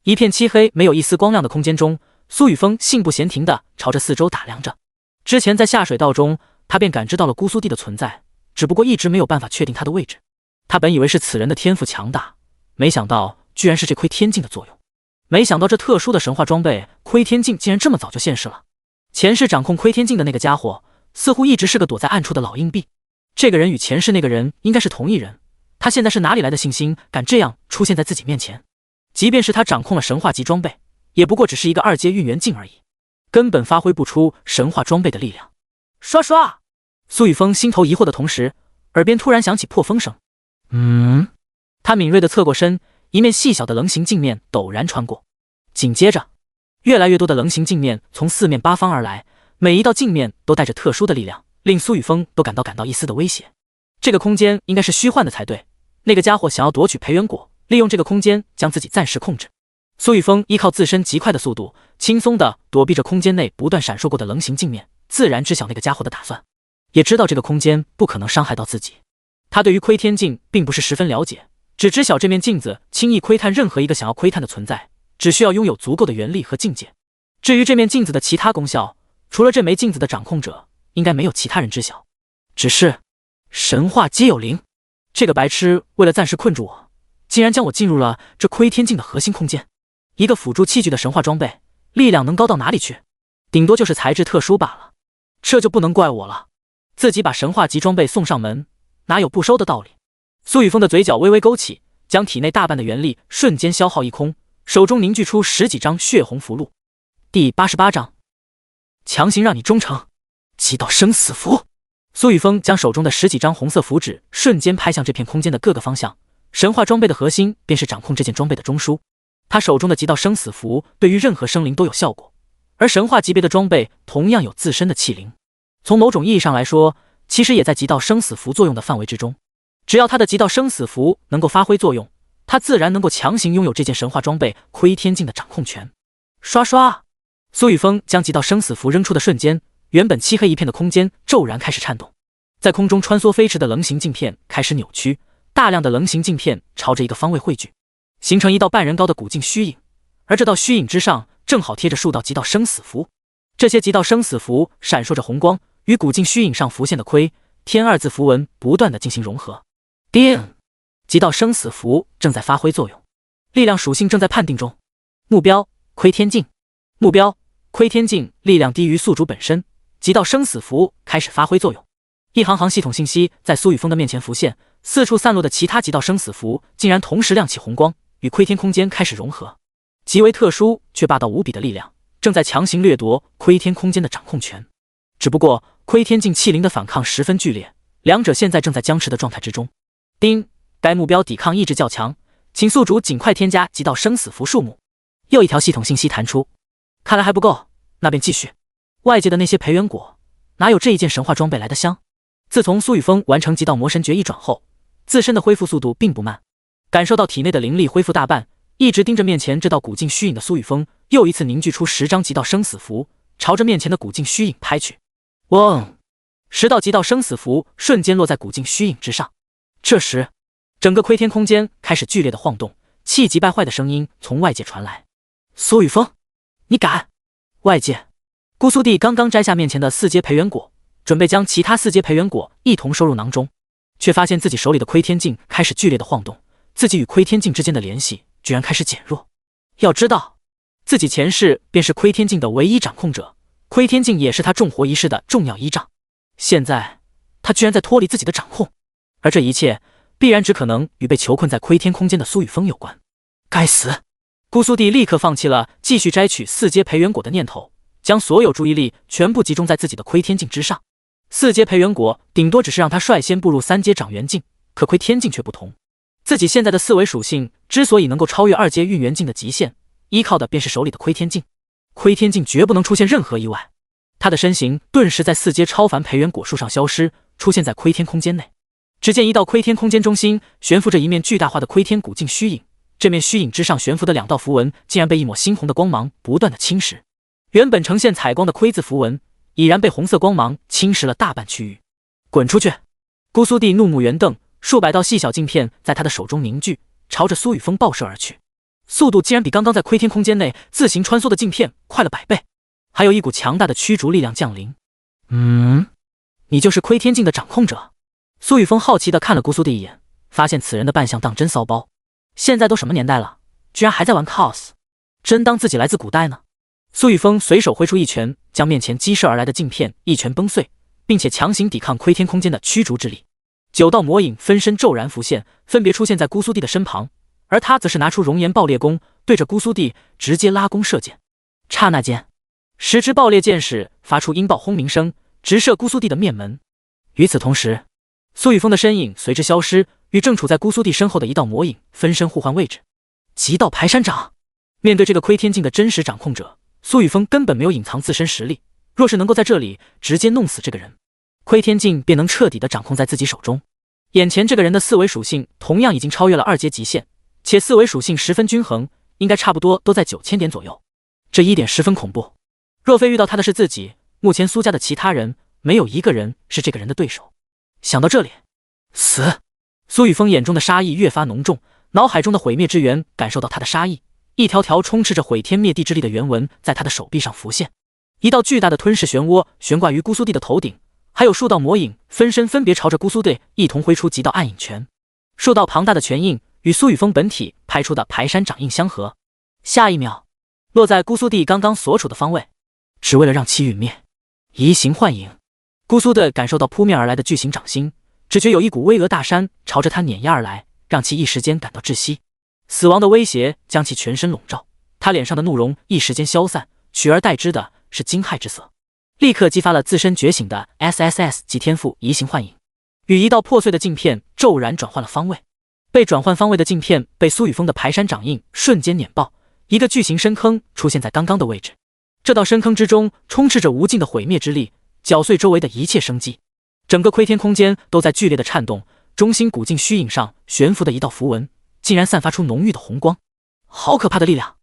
一片漆黑没有一丝光亮的空间中，苏雨峰信步闲庭地朝着四周打量着。之前在下水道中，他便感知到了姑苏帝的存在，只不过一直没有办法确定他的位置。他本以为是此人的天赋强大，没想到居然是这窥天镜的作用。没想到这特殊的神话装备窥天镜竟然这么早就现世了。前世掌控窥天镜的那个家伙，似乎一直是个躲在暗处的老硬币。这个人与前世那个人应该是同一人，他现在是哪里来的信心，敢这样出现在自己面前？即便是他掌控了神话级装备，也不过只是一个2阶运元镜而已，根本发挥不出神话装备的力量。刷刷！苏雨峰心头疑惑的同时，耳边突然响起破风声。他敏锐地侧过身，一面细小的棱形镜面陡然穿过，紧接着，越来越多的棱形镜面从四面八方而来，每一道镜面都带着特殊的力量，令苏雨峰都感到一丝的威胁。这个空间应该是虚幻的才对，那个家伙想要夺取培元果，利用这个空间将自己暂时控制。苏雨峰依靠自身极快的速度，轻松地躲避着空间内不断闪烁过的棱形镜面，自然知晓那个家伙的打算，也知道这个空间不可能伤害到自己。他对于窥天镜并不是十分了解，只知晓这面镜子轻易窥探任何一个想要窥探的存在，只需要拥有足够的原力和境界。至于这面镜子的其他功效，除了这枚镜子的掌控者，应该没有其他人知晓。只是神话皆有灵，这个白痴为了暂时困住我，竟然将我进入了这窥天镜的核心空间。一个辅助器具的神话装备，力量能高到哪里去？顶多就是材质特殊罢了。这就不能怪我了，自己把神话级装备送上门，哪有不收的道理？苏雨峰的嘴角微微勾起，将体内大半的元力瞬间消耗一空，手中凝聚出10几张血红符箓。第88章，强行让你忠诚，极道生死符。苏雨峰将手中的10几张红色符纸瞬间拍向这片空间的各个方向。神话装备的核心便是掌控这件装备的中枢，他手中的极道生死符对于任何生灵都有效果，而神话级别的装备同样有自身的气灵，从某种意义上来说，其实也在极道生死符作用的范围之中。只要他的极道生死符能够发挥作用，他自然能够强行拥有这件神话装备窥天镜的掌控权。刷刷，苏雨峰将极道生死符扔出的瞬间，原本漆黑一片的空间骤然开始颤动，在空中穿梭飞驰的棱形镜片开始扭曲，大量的棱形镜片朝着一个方位汇聚，形成一道半人高的古镜虚影，而这道虚影之上正好贴着数道极道生死符。这些极道生死符闪烁着红光，与古镜虚影上浮现的窥天2字符文不断的进行融合。叮！极道生死符正在发挥作用，力量属性正在判定中。目标：窥天镜。目标：窥天镜，力量低于宿主本身。极道生死符开始发挥作用。一行行系统信息在苏雨峰的面前浮现，四处散落的其他极道生死符竟然同时亮起红光，与窥天空间开始融合。极为特殊却霸道无比的力量，正在强行掠夺窥天空间的掌控权。只不过窥天镜气灵的反抗十分剧烈，两者现在正在僵持的状态之中。丁，该目标抵抗意志较强，请宿主尽快添加极道生死符数目。又一条系统信息弹出，看来还不够，那便继续。外界的那些培元果，哪有这一件神话装备来的香？自从苏雨峰完成极道魔神诀一转后，自身的恢复速度并不慢，感受到体内的灵力恢复大半，一直盯着面前这道古镜虚影的苏雨峰，又一次凝聚出10张极道生死符，朝着面前的古镜虚影拍去。嗡！10道极道生死符瞬间落在古镜虚影之上。这时，整个窥天空间开始剧烈的晃动，气急败坏的声音从外界传来：“苏雨峰，你敢！”外界，姑苏弟刚刚摘下面前的4阶培元果，准备将其他4阶培元果一同收入囊中，却发现自己手里的窥天镜开始剧烈的晃动，自己与窥天镜之间的联系居然开始减弱。要知道，自己前世便是窥天镜的唯一掌控者，窥天镜也是他重活一世的重要依仗。现在，他居然在脱离自己的掌控。而这一切必然只可能与被囚困在窥天空间的苏雨峰有关。该死！姑苏弟立刻放弃了继续摘取4阶培元果的念头，将所有注意力全部集中在自己的窥天镜之上。4阶培元果顶多只是让他率先步入3阶掌元镜，可窥天镜却不同。自己现在的4维属性之所以能够超越2阶运元镜的极限，依靠的便是手里的窥天镜。窥天镜绝不能出现任何意外。他的身形顿时在4阶超凡培元果树上消失，出现在窥天空间内。只见一道窥天空间中心悬浮着一面巨大化的窥天古镜虚影，这面虚影之上悬浮的2道符文竟然被一抹猩红的光芒不断的侵蚀。原本呈现彩光的窥字符文已然被红色光芒侵蚀了大半区域。滚出去！姑苏弟怒目圆瞪，数百道细小镜片在他的手中凝聚，朝着苏雨峰爆射而去，速度竟然比刚刚在窥天空间内自行穿梭的镜片快了100倍，还有一股强大的驱逐力量降临。你就是窥天镜的掌控者？苏雨峰好奇地看了姑苏弟一眼，发现此人的扮相当真骚包。现在都什么年代了，居然还在玩 cos， 真当自己来自古代呢？苏雨峰随手挥出一拳，将面前激射而来的镜片一拳崩碎，并且强行抵抗窥天空间的驱逐之力。9道魔影分身骤然浮现，分别出现在姑苏弟的身旁，而他则是拿出熔岩爆裂弓，对着姑苏弟直接拉弓射箭。刹那间，10支爆裂箭矢发出音爆轰鸣声，直射姑苏弟的面门。与此同时，苏雨峰的身影随之消失，与正处在姑苏弟身后的一道魔影分身互换位置。极道排山掌！面对这个窥天境的真实掌控者，苏雨峰根本没有隐藏自身实力，若是能够在这里直接弄死这个人，窥天境便能彻底的掌控在自己手中。眼前这个人的四维属性同样已经超越了2阶极限，且四维属性十分均衡，应该差不多都在9000点左右。这一点十分恐怖，若非遇到他的是自己，目前苏家的其他人没有一个人是这个人的对手。想到这里，死！苏雨峰眼中的杀意越发浓重，脑海中的毁灭之源感受到他的杀意，一条条充斥着毁天灭地之力的原纹在他的手臂上浮现，一道巨大的吞噬漩涡悬挂于姑苏地的头顶，还有数道魔影分身分别朝着姑苏队一同挥出几道暗影拳，数道庞大的拳印与苏雨峰本体拍出的排山掌印相合，下一秒落在姑苏地刚刚所处的方位，只为了让其陨灭。移形幻影，姑苏队感受到扑面而来的巨型掌心，只觉有一股巍峨大山朝着他碾压而来，让其一时间感到窒息。死亡的威胁将其全身笼罩，他脸上的怒容一时间消散，取而代之的是惊骇之色，立刻激发了自身觉醒的 SSS 级天赋移形幻影，与一道破碎的镜片骤然转换了方位。被转换方位的镜片被苏雨峰的排山掌印瞬间碾爆，一个巨型深坑出现在刚刚的位置，这道深坑之中充斥着无尽的毁灭之力，搅碎周围的一切生机。整个窥天空间都在剧烈的颤动，中心古镜虚影上悬浮的一道符文竟然散发出浓郁的红光，好可怕的力量！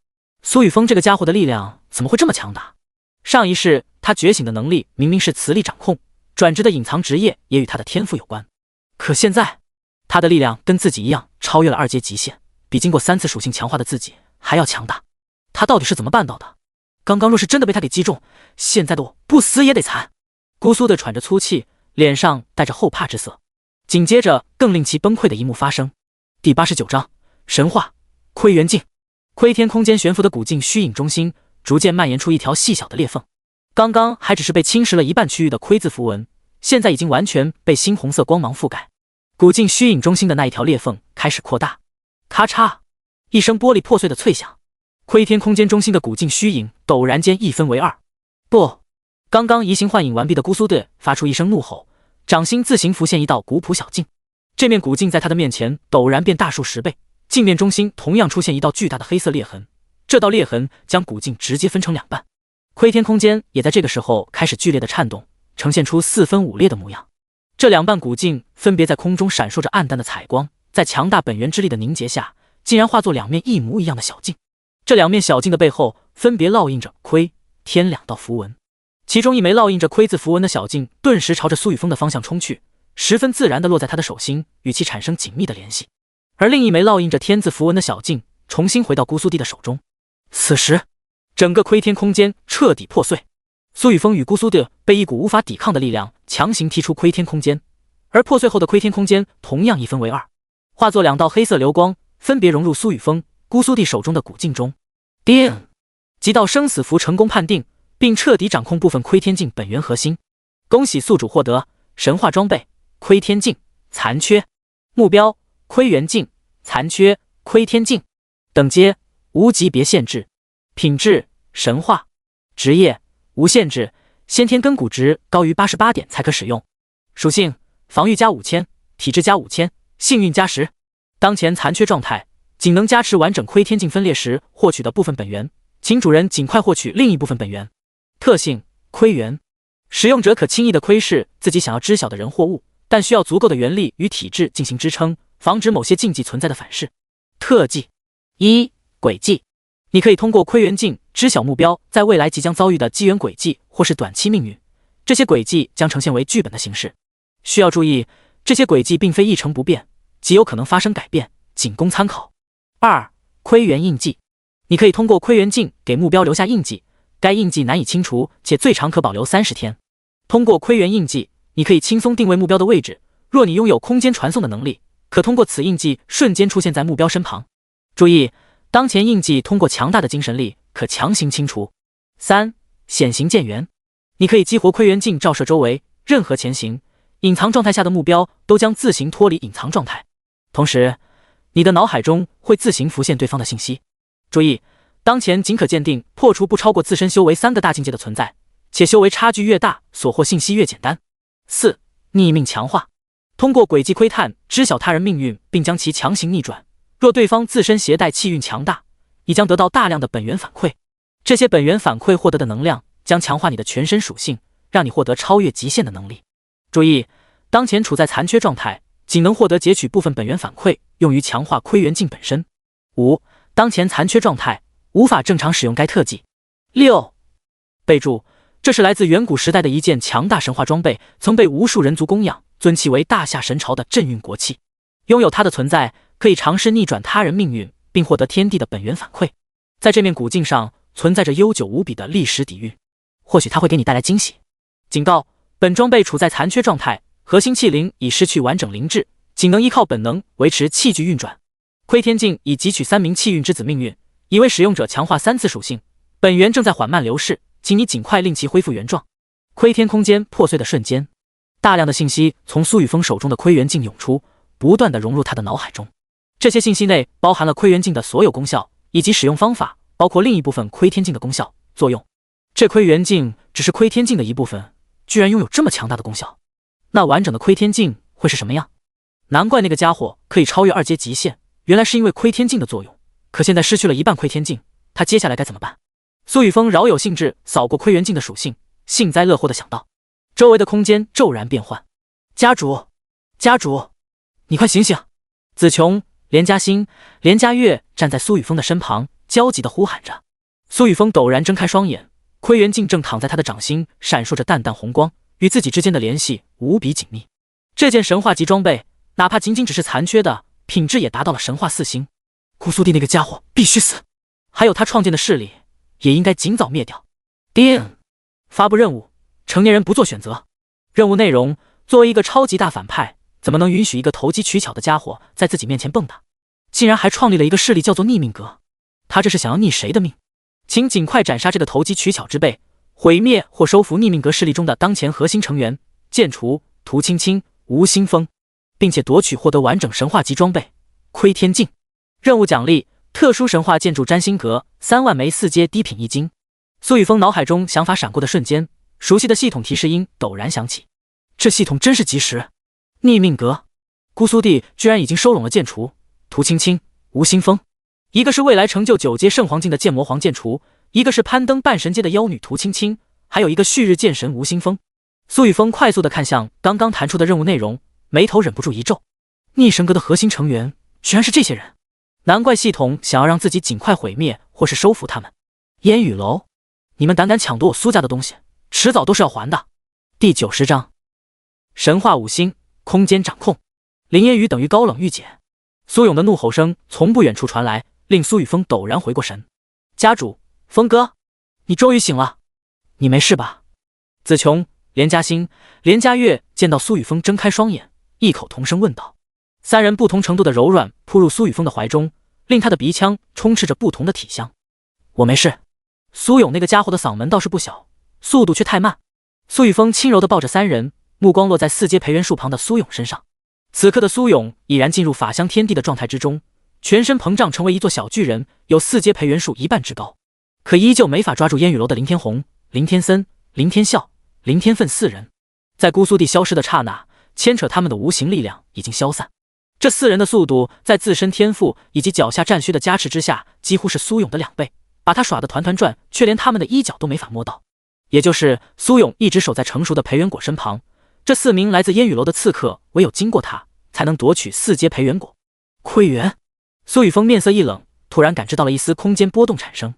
苏雨峰这个家伙的力量怎么会这么强大？上一世他觉醒的能力明明是磁力掌控，转职的隐藏职业也与他的天赋有关，可现在他的力量跟自己一样超越了2阶极限，比经过3次属性强化的自己还要强大。他到底是怎么办到的？刚刚若是真的被他给击中，现在的我不死也得惨。姑苏的喘着粗气，脸上带着后怕之色。紧接着更令其崩溃的一幕发生。第89章神话窥元镜。窥天空间悬浮的古镜虚影中心逐渐蔓延出一条细小的裂缝，刚刚还只是被侵蚀了一半区域的窥字符文，现在已经完全被猩红色光芒覆盖。古镜虚影中心的那一条裂缝开始扩大，咔嚓一声玻璃破碎的脆响，窥天空间中心的古镜虚影陡然间一分为二。不！刚刚移形幻影完毕的姑苏队发出一声怒吼，掌心自行浮现一道古朴小镜，这面古镜在他的面前陡然变大数10倍，镜面中心同样出现一道巨大的黑色裂痕，这道裂痕将古镜直接分成2半。窥天空间也在这个时候开始剧烈的颤动，呈现出4分5裂的模样。这2半古镜分别在空中闪烁着暗淡的彩光，在强大本源之力的凝结下，竟然化作2面一模一样的小镜。这2面小镜的背后分别烙印着窥、天2道符文，其中一枚烙印着窥字符文的小镜顿时朝着苏雨峰的方向冲去，十分自然地落在他的手心，与其产生紧密的联系。而另一枚烙印着天字符文的小镜重新回到姑苏地的手中。此时整个窥天空间彻底破碎，苏雨峰与姑苏地被一股无法抵抗的力量强行踢出窥天空间，而破碎后的窥天空间同样一分为二，化作2道黑色流光，分别融入苏雨峰、姑苏地手中的古镜中。叮！几道生死符成功判定，并彻底掌控部分窥天镜本源核心。恭喜宿主获得神话装备窥天镜残缺，目标窥元镜残缺窥天镜，等阶无级别限制，品质神话，职业无限制，先天根骨值高于88点才可使用，属性防御加5000，体质加5000，幸运加10。当前残缺状态仅能加持完整窥天镜分裂时获取的部分本源，请主人尽快获取另一部分本源。特性窥元，使用者可轻易地窥视自己想要知晓的人或物，但需要足够的元力与体质进行支撑，防止某些禁忌存在的反噬。特技1轨迹，你可以通过窥元镜知晓目标在未来即将遭遇的机缘轨迹或是短期命运，这些轨迹将呈现为剧本的形式。需要注意，这些轨迹并非一成不变，极有可能发生改变，仅供参考。2窥元印记，你可以通过窥元镜给目标留下印记，该印记难以清除，且最长可保留30天。通过窥元印记，你可以轻松定位目标的位置，若你拥有空间传送的能力，可通过此印记瞬间出现在目标身旁。注意，当前印记通过强大的精神力可强行清除。3显形剑元，你可以激活窥元镜照射周围，任何前行、隐藏状态下的目标都将自行脱离隐藏状态，同时你的脑海中会自行浮现对方的信息。注意，当前仅可鉴定破除不超过自身修为3个大境界的存在，且修为差距越大，所获信息越简单。4逆命强化，通过轨迹窥探知晓他人命运，并将其强行逆转。若对方自身携带气运强大，你将得到大量的本源反馈。这些本源反馈获得的能量将强化你的全身属性，让你获得超越极限的能力。注意，当前处在残缺状态，仅能获得截取部分本源反馈，用于强化窥元镜本身。5. 当前残缺状态，无法正常使用该特技。6. 备注：这是来自远古时代的一件强大神话装备，曾被无数人族供养，尊其为大夏神朝的镇运国器。拥有它的存在，可以尝试逆转他人命运，并获得天地的本源反馈。在这面古镜上存在着悠久无比的历史底蕴，或许它会给你带来惊喜。警告：本装备处在残缺状态，核心器灵已失去完整灵智，仅能依靠本能维持器具运转。窥天镜已汲取3名气运之子命运，已为使用者强化3次属性，本源正在缓慢流逝，请你尽快令其恢复原状。窥天空间破碎的瞬间，大量的信息从苏雨峰手中的窥元镜涌出，不断地融入他的脑海中。这些信息内包含了窥元镜的所有功效以及使用方法，包括另一部分窥天镜的功效作用。这窥元镜只是窥天镜的一部分，居然拥有这么强大的功效，那完整的窥天镜会是什么样？难怪那个家伙可以超越2阶极限，原来是因为窥天镜的作用。可现在失去了一半窥天镜，他接下来该怎么办？苏雨峰饶有兴致扫过窥元镜的属性，幸灾乐祸地想到。周围的空间骤然变换，家主，家主，你快醒醒！子琼、连嘉欣、连嘉悦站在苏雨峰的身旁，焦急地呼喊着。苏雨峰陡然睁开双眼，窥元镜正躺在他的掌心，闪烁着淡淡红光，与自己之间的联系无比紧密。这件神话级装备，哪怕仅仅只是残缺的，品质也达到了神话4星。姑苏地那个家伙必须死，还有他创建的势力也应该尽早灭掉。叮！发布任务：成年人不做选择。任务内容：作为一个超级大反派，怎么能允许一个投机取巧的家伙在自己面前蹦跶？竟然还创立了一个势力叫做逆命阁，他这是想要逆谁的命？请尽快斩杀这个投机取巧之辈，毁灭或收服逆命阁势力中的当前核心成员，剑除涂青青、吴新峰，并且夺取获得完整神话级装备窥天镜。任务奖励：特殊神话建筑占星阁3万枚4阶低品1晶。苏雨峰脑海中想法闪过的瞬间，熟悉的系统提示音陡然响起。这系统真是及时！逆命阁，姑苏地居然已经收拢了剑除、涂青青、吴新峰，一个是未来成就9阶圣皇境的剑魔皇剑除，一个是攀登半神阶的妖女涂青青，还有一个旭日剑神吴新峰。苏雨峰快速地看向刚刚弹出的任务内容，眉头忍不住一皱。逆神阁的核心成员居然是这些人，难怪系统想要让自己尽快毁灭或是收服他们。烟雨楼，你们胆敢抢夺我苏家的东西，迟早都是要还的。第90章，神话5星，空间掌控。林烟雨等于高冷御姐。苏勇的怒吼声从不远处传来，令苏雨峰陡然回过神。家主，峰哥，你终于醒了，你没事吧？子琼、连嘉欣、连嘉悦见到苏雨峰睁开双眼，异口同声问道。3人不同程度的柔软扑入苏雨峰的怀中，令他的鼻腔充斥着不同的体香。我没事。苏勇那个家伙的嗓门倒是不小，速度却太慢。苏雨峰轻柔地抱着3人，目光落在4阶培元树旁的苏勇身上。此刻的苏勇已然进入法相天地的状态之中，全身膨胀成为一座小巨人，有4阶培元树1半之高，可依旧没法抓住烟雨楼的林天红、林天森、林天笑、林天奋4人。在姑苏地消失的刹那，牵扯他们的无形力量已经消散。这4人的速度在自身天赋以及脚下战靴的加持之下，几乎是苏勇的2倍，把他耍得团团转，却连他们的衣角都没法摸到。也就是苏勇一直守在成熟的培元果身旁，这4名来自烟雨楼的刺客唯有经过他，才能夺取4阶培元果。窥元，苏雨峰面色一冷，突然感知到了一丝空间波动产生。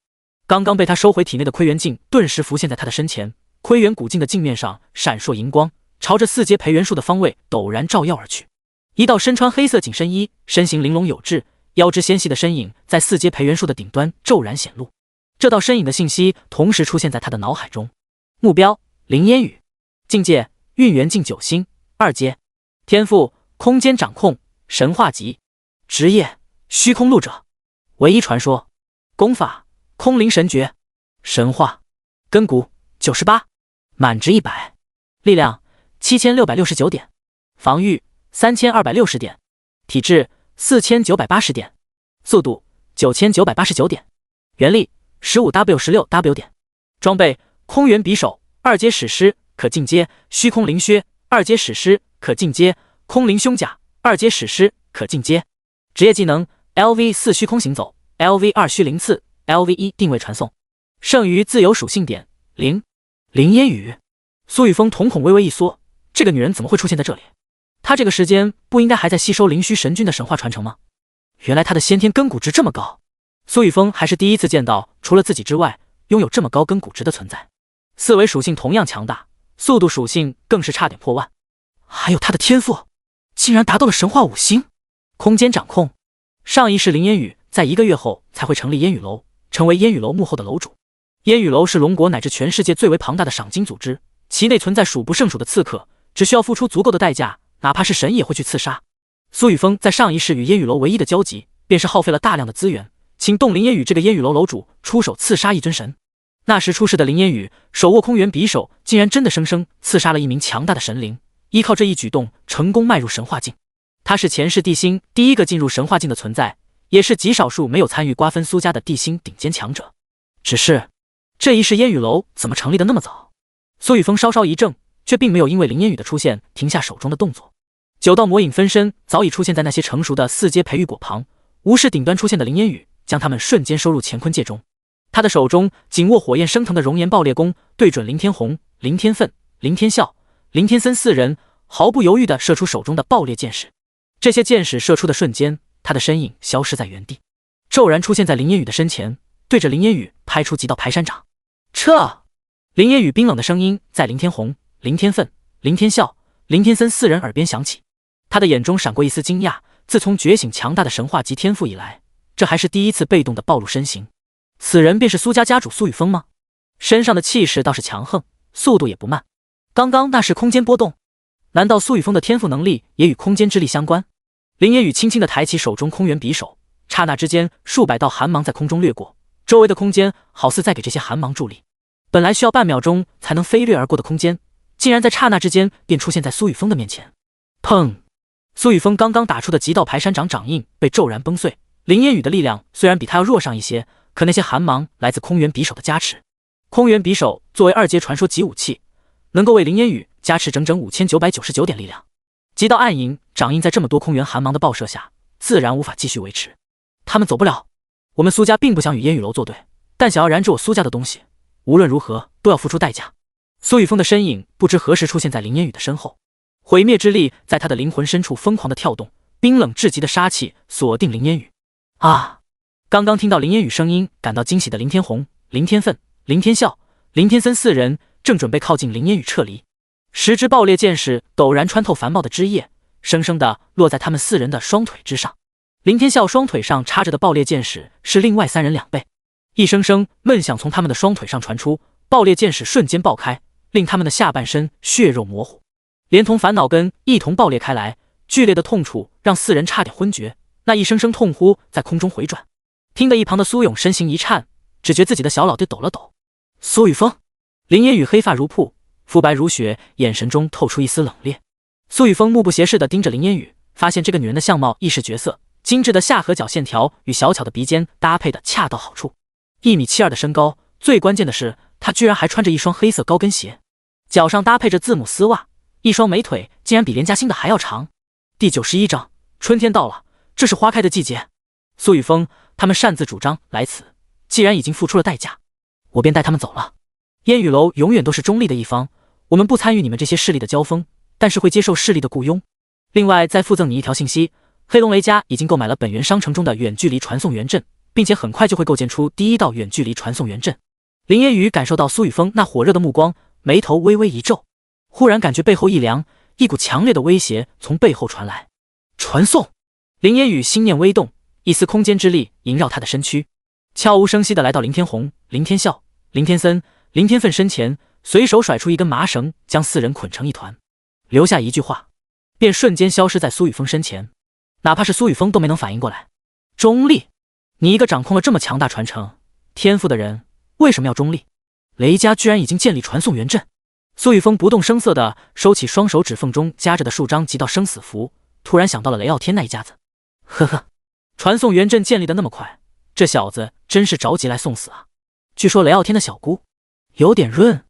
刚刚被他收回体内的窥元镜顿时浮现在他的身前，窥元古镜的镜面上闪烁银光，朝着4阶培元树的方位陡然照耀而去。一道身穿黑色紧身衣、身形玲珑有致、腰肢纤细的身影在4阶培元树的顶端骤然显露。这道身影的信息同时出现在他的脑海中。目标：林烟雨，境界：运元镜9星2阶，天赋：空间掌控神话级，职业：虚空路者，唯一传说，功法：空灵神诀，神话，根骨98，满值100，力量7669点，防御3260点，体质4980点，速度9989点，原力 15W16W 点。装备：空元匕首2阶史诗，可进阶；虚空灵靴2阶史诗，可进阶；空灵胸甲2阶史诗，可进阶。职业技能 LV4 虚空行走， LV2 需0次 ，LV1 定位传送，剩余自由属性点0。林烟雨，苏雨峰瞳孔微微一缩，这个女人怎么会出现在这里？她这个时间不应该还在吸收灵虚神君的神话传承吗？原来她的先天根骨值这么高。苏雨峰还是第一次见到除了自己之外拥有这么高根骨值的存在。四维属性同样强大，速度属性更是差点破万。还有她的天赋，竟然达到了神话5星。空间掌控，上一世林烟雨在1个月后才会成立烟雨楼，成为烟雨楼幕后的楼主。烟雨楼是龙国乃至全世界最为庞大的赏金组织，其内存在数不胜数的刺客，只需要付出足够的代价，哪怕是神也会去刺杀。苏雨峰在上一世与烟雨楼唯一的交集，便是耗费了大量的资源，请冻林烟雨这个烟雨楼楼主出手刺杀一尊神。那时出世的林烟雨手握空元匕首，竟然真的生生刺杀了一名强大的神灵，依靠这一举动成功迈入神话境。他是前世地心第一个进入神话境的存在，也是极少数没有参与瓜分苏家的地心顶尖强者。只是这一世烟雨楼怎么成立的那么早？苏雨峰稍稍一怔，却并没有因为林烟雨的出现停下手中的动作。9道魔影分身早已出现在那些成熟的4阶培育果旁，无视顶端出现的林烟雨，将他们瞬间收入乾坤界中。他的手中紧握火焰升腾的熔岩爆裂弓，对准林天红、林天愤、林天笑、林天森4人，毫不犹豫地射出手中的爆裂箭矢。这些箭矢射出的瞬间，他的身影消失在原地，骤然出现在林烟雨的身前，对着林烟雨拍出几道排山掌。撤！林烟雨冰冷的声音在林天红、林天愤、林天笑、林天森4人耳边响起。他的眼中闪过一丝惊讶，自从觉醒强大的神话级天赋以来，这还是第一次被动的暴露身形。此人便是苏家家主苏雨峰吗？身上的气势倒是强横，速度也不慢。刚刚那是空间波动，难道苏雨峰的天赋能力也与空间之力相关？林烟雨轻轻地抬起手中空元匕首，刹那之间数百道寒芒在空中掠过，周围的空间好似在给这些寒芒助力。本来需要半秒钟才能飞掠而过的空间，竟然在刹那之间便出现在苏雨峰的面前。砰！苏雨峰刚刚打出的几道排山掌掌印被骤然崩碎。林烟雨的力量虽然比他要弱上一些，可那些寒芒来自空元匕首的加持。空元匕首作为2阶传说级武器，能够为林烟雨加持整整5999点力量。几道暗影掌印在这么多空元寒芒的爆射下，自然无法继续维持。他们走不了。我们苏家并不想与烟雨楼作对，但想要染指我苏家的东西，无论如何都要付出代价。苏雨峰的身影不知何时出现在林烟雨的身后，毁灭之力在他的灵魂深处疯狂的跳动，冰冷至极的杀气锁定林烟雨。啊！刚刚听到林烟雨声音感到惊喜的林天红、林天愤、林天笑、林天森4人正准备靠近林烟雨撤离，10支爆裂箭矢陡然穿透繁茂的枝叶，生生地落在他们4人的双腿之上。林天笑双腿上插着的爆裂箭矢是另外3人2倍，一声声闷响从他们的双腿上传出，爆裂箭矢瞬间爆开，令他们的下半身血肉模糊，连同烦恼根一同爆裂开来。剧烈的痛楚让4人差点昏厥，那一声声痛呼在空中回转。听得一旁的苏勇身形一颤，只觉自己的小老弟抖了抖。苏雨峰，林烟雨黑发如瀑，肤白如雪，眼神中透出一丝冷冽。苏雨峰目不斜视地盯着林烟雨，发现这个女人的相貌亦是绝色，精致的下颌角线条与小巧的鼻尖搭配的恰到好处。1.72米的身高，最关键的是她居然还穿着一双黑色高跟鞋，脚上搭配着字母丝袜，一双美腿竟然比连嘉欣的还要长。第91章，春天到了，这是花开的季节。苏雨峰他们擅自主张来此，既然已经付出了代价，我便带他们走了。烟雨楼永远都是中立的一方，我们不参与你们这些势力的交锋，但是会接受势力的雇佣。另外再附赠你一条信息，黑龙雷家已经购买了本源商城中的远距离传送源阵，并且很快就会构建出第1道远距离传送源阵。林烟雨感受到苏雨峰那火热的目光，眉头微微一皱，忽然感觉背后一凉，一股强烈的威胁从背后传来。传送！林烟雨心念微动，一丝空间之力萦绕他的身躯，悄无声息地来到林天红、林天笑、林天森、林天愤身前，随手甩出一根麻绳，将4人捆成一团，留下一句话，便瞬间消失在苏雨峰身前。哪怕是苏雨峰都没能反应过来。中立？你一个掌控了这么强大传承天赋的人，为什么要中立？雷家居然已经建立传送源阵。苏雨峰不动声色地收起双手指缝中夹着的数张极道生死符，突然想到了雷傲天那一家子。呵呵，传送源阵建立的那么快，这小子真是着急来送死啊！据说雷傲天的小姑有点润，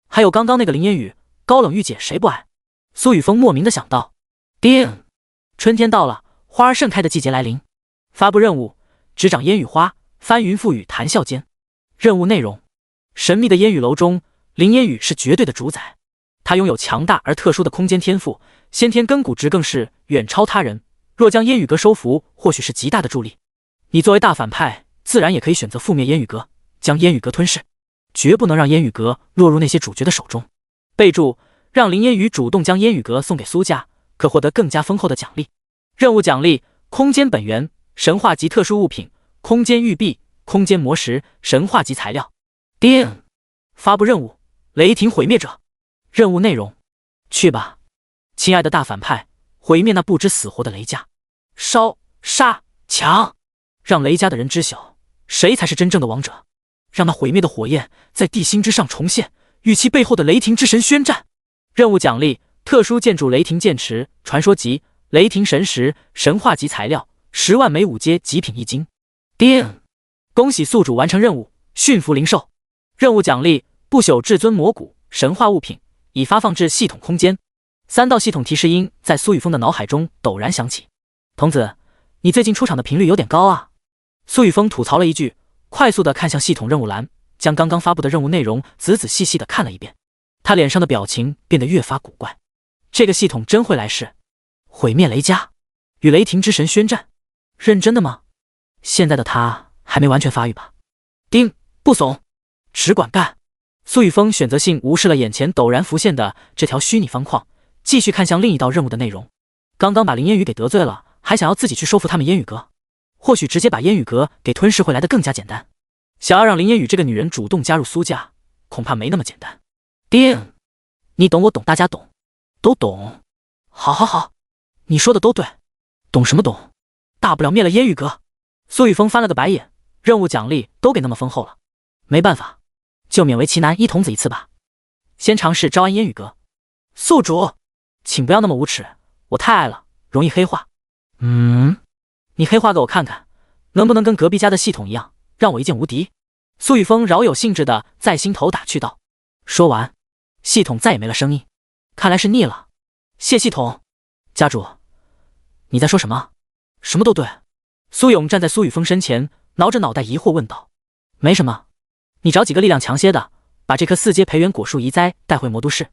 还有刚刚那个林烟雨，高冷御姐谁不爱？苏雨峰莫名的想到。叮！春天到了，花儿盛开的季节来临。发布任务：执掌烟雨花，翻云覆雨，谈笑间。任务内容：神秘的烟雨楼中，林烟雨是绝对的主宰。他拥有强大而特殊的空间天赋，先天根骨值更是远超他人。若将烟雨阁收服，或许是极大的助力。你作为大反派，自然也可以选择覆灭烟雨阁，将烟雨阁吞噬，绝不能让烟雨阁落入那些主角的手中。备注：让林烟雨主动将烟雨阁送给苏家，可获得更加丰厚的奖励。任务奖励：空间本源、神话级特殊物品、空间玉璧、空间魔石、神话级材料。叮！发布任务：雷霆毁灭者。任务内容：去吧，亲爱的大反派，毁灭那不知死活的雷家。烧、杀、抢，让雷家的人知晓谁才是真正的王者。让那毁灭的火焰在地心之上重现，与其背后的雷霆之神宣战。任务奖励：特殊建筑雷霆剑池、传说级、雷霆神石、神话级材料，10万枚5阶极品1金。叮！恭喜宿主完成任务，驯服灵兽。任务奖励：不朽至尊魔骨、神话物品，已发放至系统空间。3道系统提示音在苏雨峰的脑海中陡然响起。童子，你最近出场的频率有点高啊。苏雨峰吐槽了一句，快速地看向系统任务栏，将刚刚发布的任务内容仔仔细细地看了一遍。他脸上的表情变得越发古怪。这个系统真会来事，毁灭雷家，与雷霆之神宣战，认真的吗？现在的他还没完全发育吧？叮，不怂，只管干。苏雨峰选择性无视了眼前陡然浮现的这条虚拟方框，继续看向另一道任务的内容。刚刚把林烟雨给得罪了，还想要自己去收服他们烟雨阁，或许直接把烟雨阁给吞噬回来的更加简单。想要让林烟雨这个女人主动加入苏家，恐怕没那么简单。叮，你懂我懂，大家懂，都懂。好好好，你说的都对。懂什么懂？大不了灭了烟雨阁。苏雨峰翻了个白眼，任务奖励都给那么丰厚了，没办法，就勉为其难一童子一次吧。先尝试招安烟雨阁。宿主，请不要那么无耻，我太爱了，容易黑化。你黑化给我看看，能不能跟隔壁家的系统一样，让我一剑无敌？苏雨峰饶有兴致的在心头打趣道。说完，系统再也没了声音，看来是腻了。谢系统。家主，你在说什么？什么都对。苏勇站在苏雨峰身前，挠着脑袋疑惑问道。没什么，你找几个力量强些的，把这棵4阶培元果树移栽带回魔都市。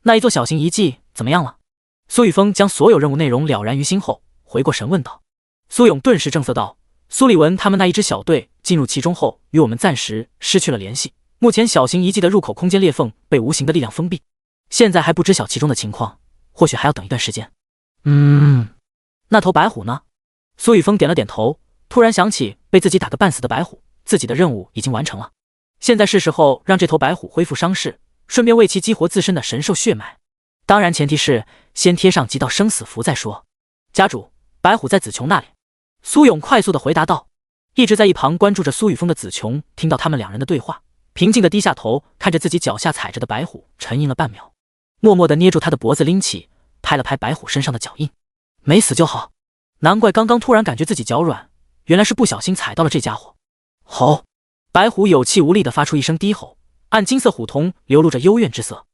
那一座小型遗迹怎么样了？苏雨峰将所有任务内容了然于心后，回过神问道。苏勇顿时正色道，苏立文他们那一支小队进入其中后，与我们暂时失去了联系。目前小型遗迹的入口空间裂缝被无形的力量封闭，现在还不知晓其中的情况，或许还要等一段时间。那头白虎呢？苏雨峰点了点头，突然想起被自己打个半死的白虎，自己的任务已经完成了，现在是时候让这头白虎恢复伤势，顺便为其激活自身的神兽血脉。当然前提是先贴上极道生死符再说。家主，白虎在子琼那里。苏勇快速地回答道。一直在一旁关注着苏雨峰的子琼听到他们两人的对话，平静地低下头，看着自己脚下踩着的白虎，沉吟了半秒，默默地捏住他的脖子拎起，拍了拍白虎身上的脚印。没死就好，难怪刚刚突然感觉自己脚软，原来是不小心踩到了这家伙。吼！白虎有气无力地发出一声低吼，暗金色虎瞳流露着幽怨之色。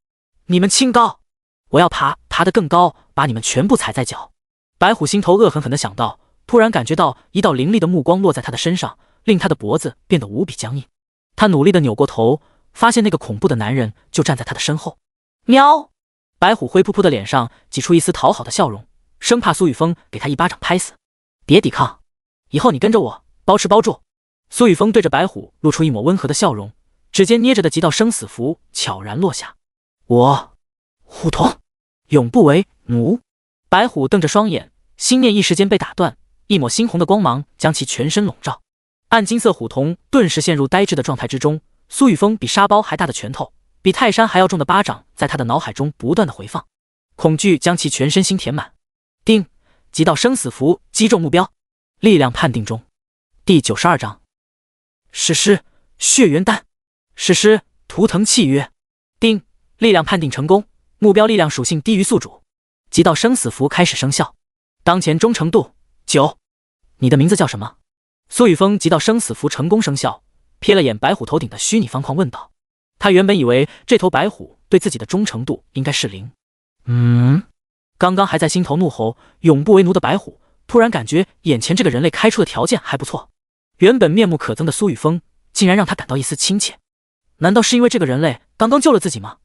你们清高，我要爬得更高，把你们全部踩在脚。白虎心头恶狠狠地想到，突然感觉到一道凌厉的目光落在他的身上，令他的脖子变得无比僵硬。他努力地扭过头，发现那个恐怖的男人就站在他的身后。喵！白虎灰扑扑的脸上挤出一丝讨好的笑容，生怕苏雨峰给他一巴掌拍死。别抵抗，以后你跟着我，包吃包住。苏雨峰对着白虎露出一抹温和的笑容，指尖捏着的极道生死符悄然落下。我虎童永不为奴。白虎瞪着双眼，心念一时间被打断，一抹猩红的光芒将其全身笼罩。暗金色虎瞳顿时陷入呆滞的状态之中。苏雨峰比沙包还大的拳头，比泰山还要重的巴掌，在他的脑海中不断的回放，恐惧将其全身心填满。叮！极道生死符击中目标。力量判定中。第92章史诗血缘丹。史诗图腾契约。叮！力量判定成功，目标力量属性低于宿主。极道生死符开始生效。当前忠诚度9。你的名字叫什么？苏雨峰极道生死符成功生效，瞥了眼白虎头顶的虚拟方框问道。他原本以为这头白虎对自己的忠诚度应该是0。刚刚还在心头怒吼永不为奴的白虎，突然感觉眼前这个人类开出的条件还不错。原本面目可憎的苏雨峰竟然让他感到一丝亲切。难道是因为这个人类刚刚救了自己吗？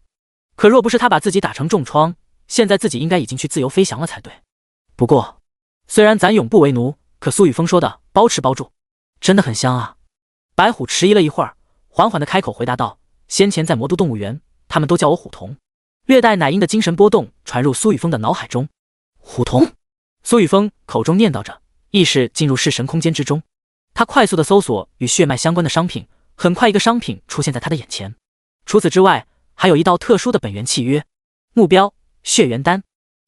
可若不是他把自己打成重创，现在自己应该已经去自由飞翔了才对。不过，虽然咱永不为奴，可苏雨峰说的包吃包住，真的很香啊。白虎迟疑了一会儿，缓缓地开口回答道：“先前在魔都动物园，他们都叫我虎童。”略带奶音的精神波动传入苏雨峰的脑海中。虎童，苏雨峰口中念叨着，意识进入视神空间之中。他快速地搜索与血脉相关的商品，很快一个商品出现在他的眼前。除此之外，还有一道特殊的本源契约。目标：血元丹，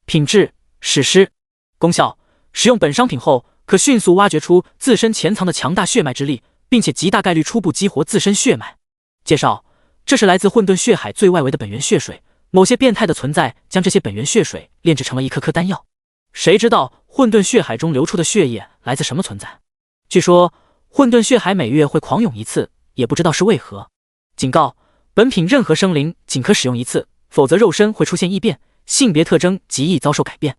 品质：史诗，功效：使用本商品后，可迅速挖掘出自身潜藏的强大血脉之力，并且极大概率初步激活自身血脉。介绍：这是来自混沌血海最外围的本源血水，某些变态的存在将这些本源血水炼制成了一颗颗丹药。谁知道混沌血海中流出的血液来自什么存在？据说混沌血海每月会狂涌一次，也不知道是为何。警告：本品任何生灵仅可使用一次，否则肉身会出现异变，性别特征极易遭受改变。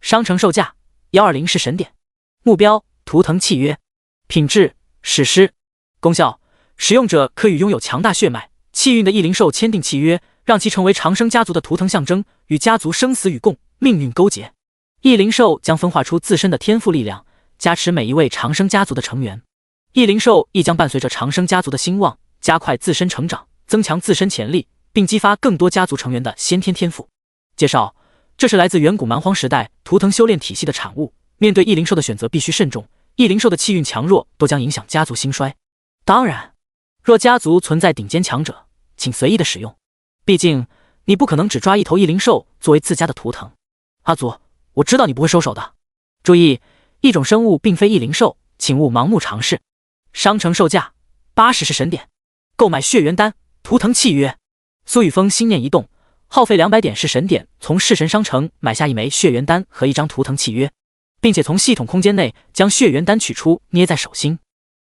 商城售价120是神点。目标：图腾契约，品质：史诗，功效：使用者可与拥有强大血脉、气运的异灵兽签订契约，让其成为长生家族的图腾象征，与家族生死与共，命运勾结。异灵兽将分化出自身的天赋力量，加持每一位长生家族的成员。异灵兽亦将伴随着长生家族的兴旺，加快自身成长，增强自身潜力，并激发更多家族成员的先天天赋。介绍：这是来自远古蛮荒时代图腾修炼体系的产物，面对异灵兽的选择必须慎重，异灵兽的气运强弱都将影响家族兴衰。当然，若家族存在顶尖强者，请随意的使用，毕竟你不可能只抓一头异灵兽作为自家的图腾。阿祖，我知道你不会收手的。注意，一种生物并非异灵兽，请勿盲目尝试。商城售价80是神点。购买血元丹，图腾契约。苏雨峰心念一动，耗费200点是神点，从弑神商城买下一枚血元丹和一张图腾契约，并且从系统空间内将血元丹取出，捏在手心。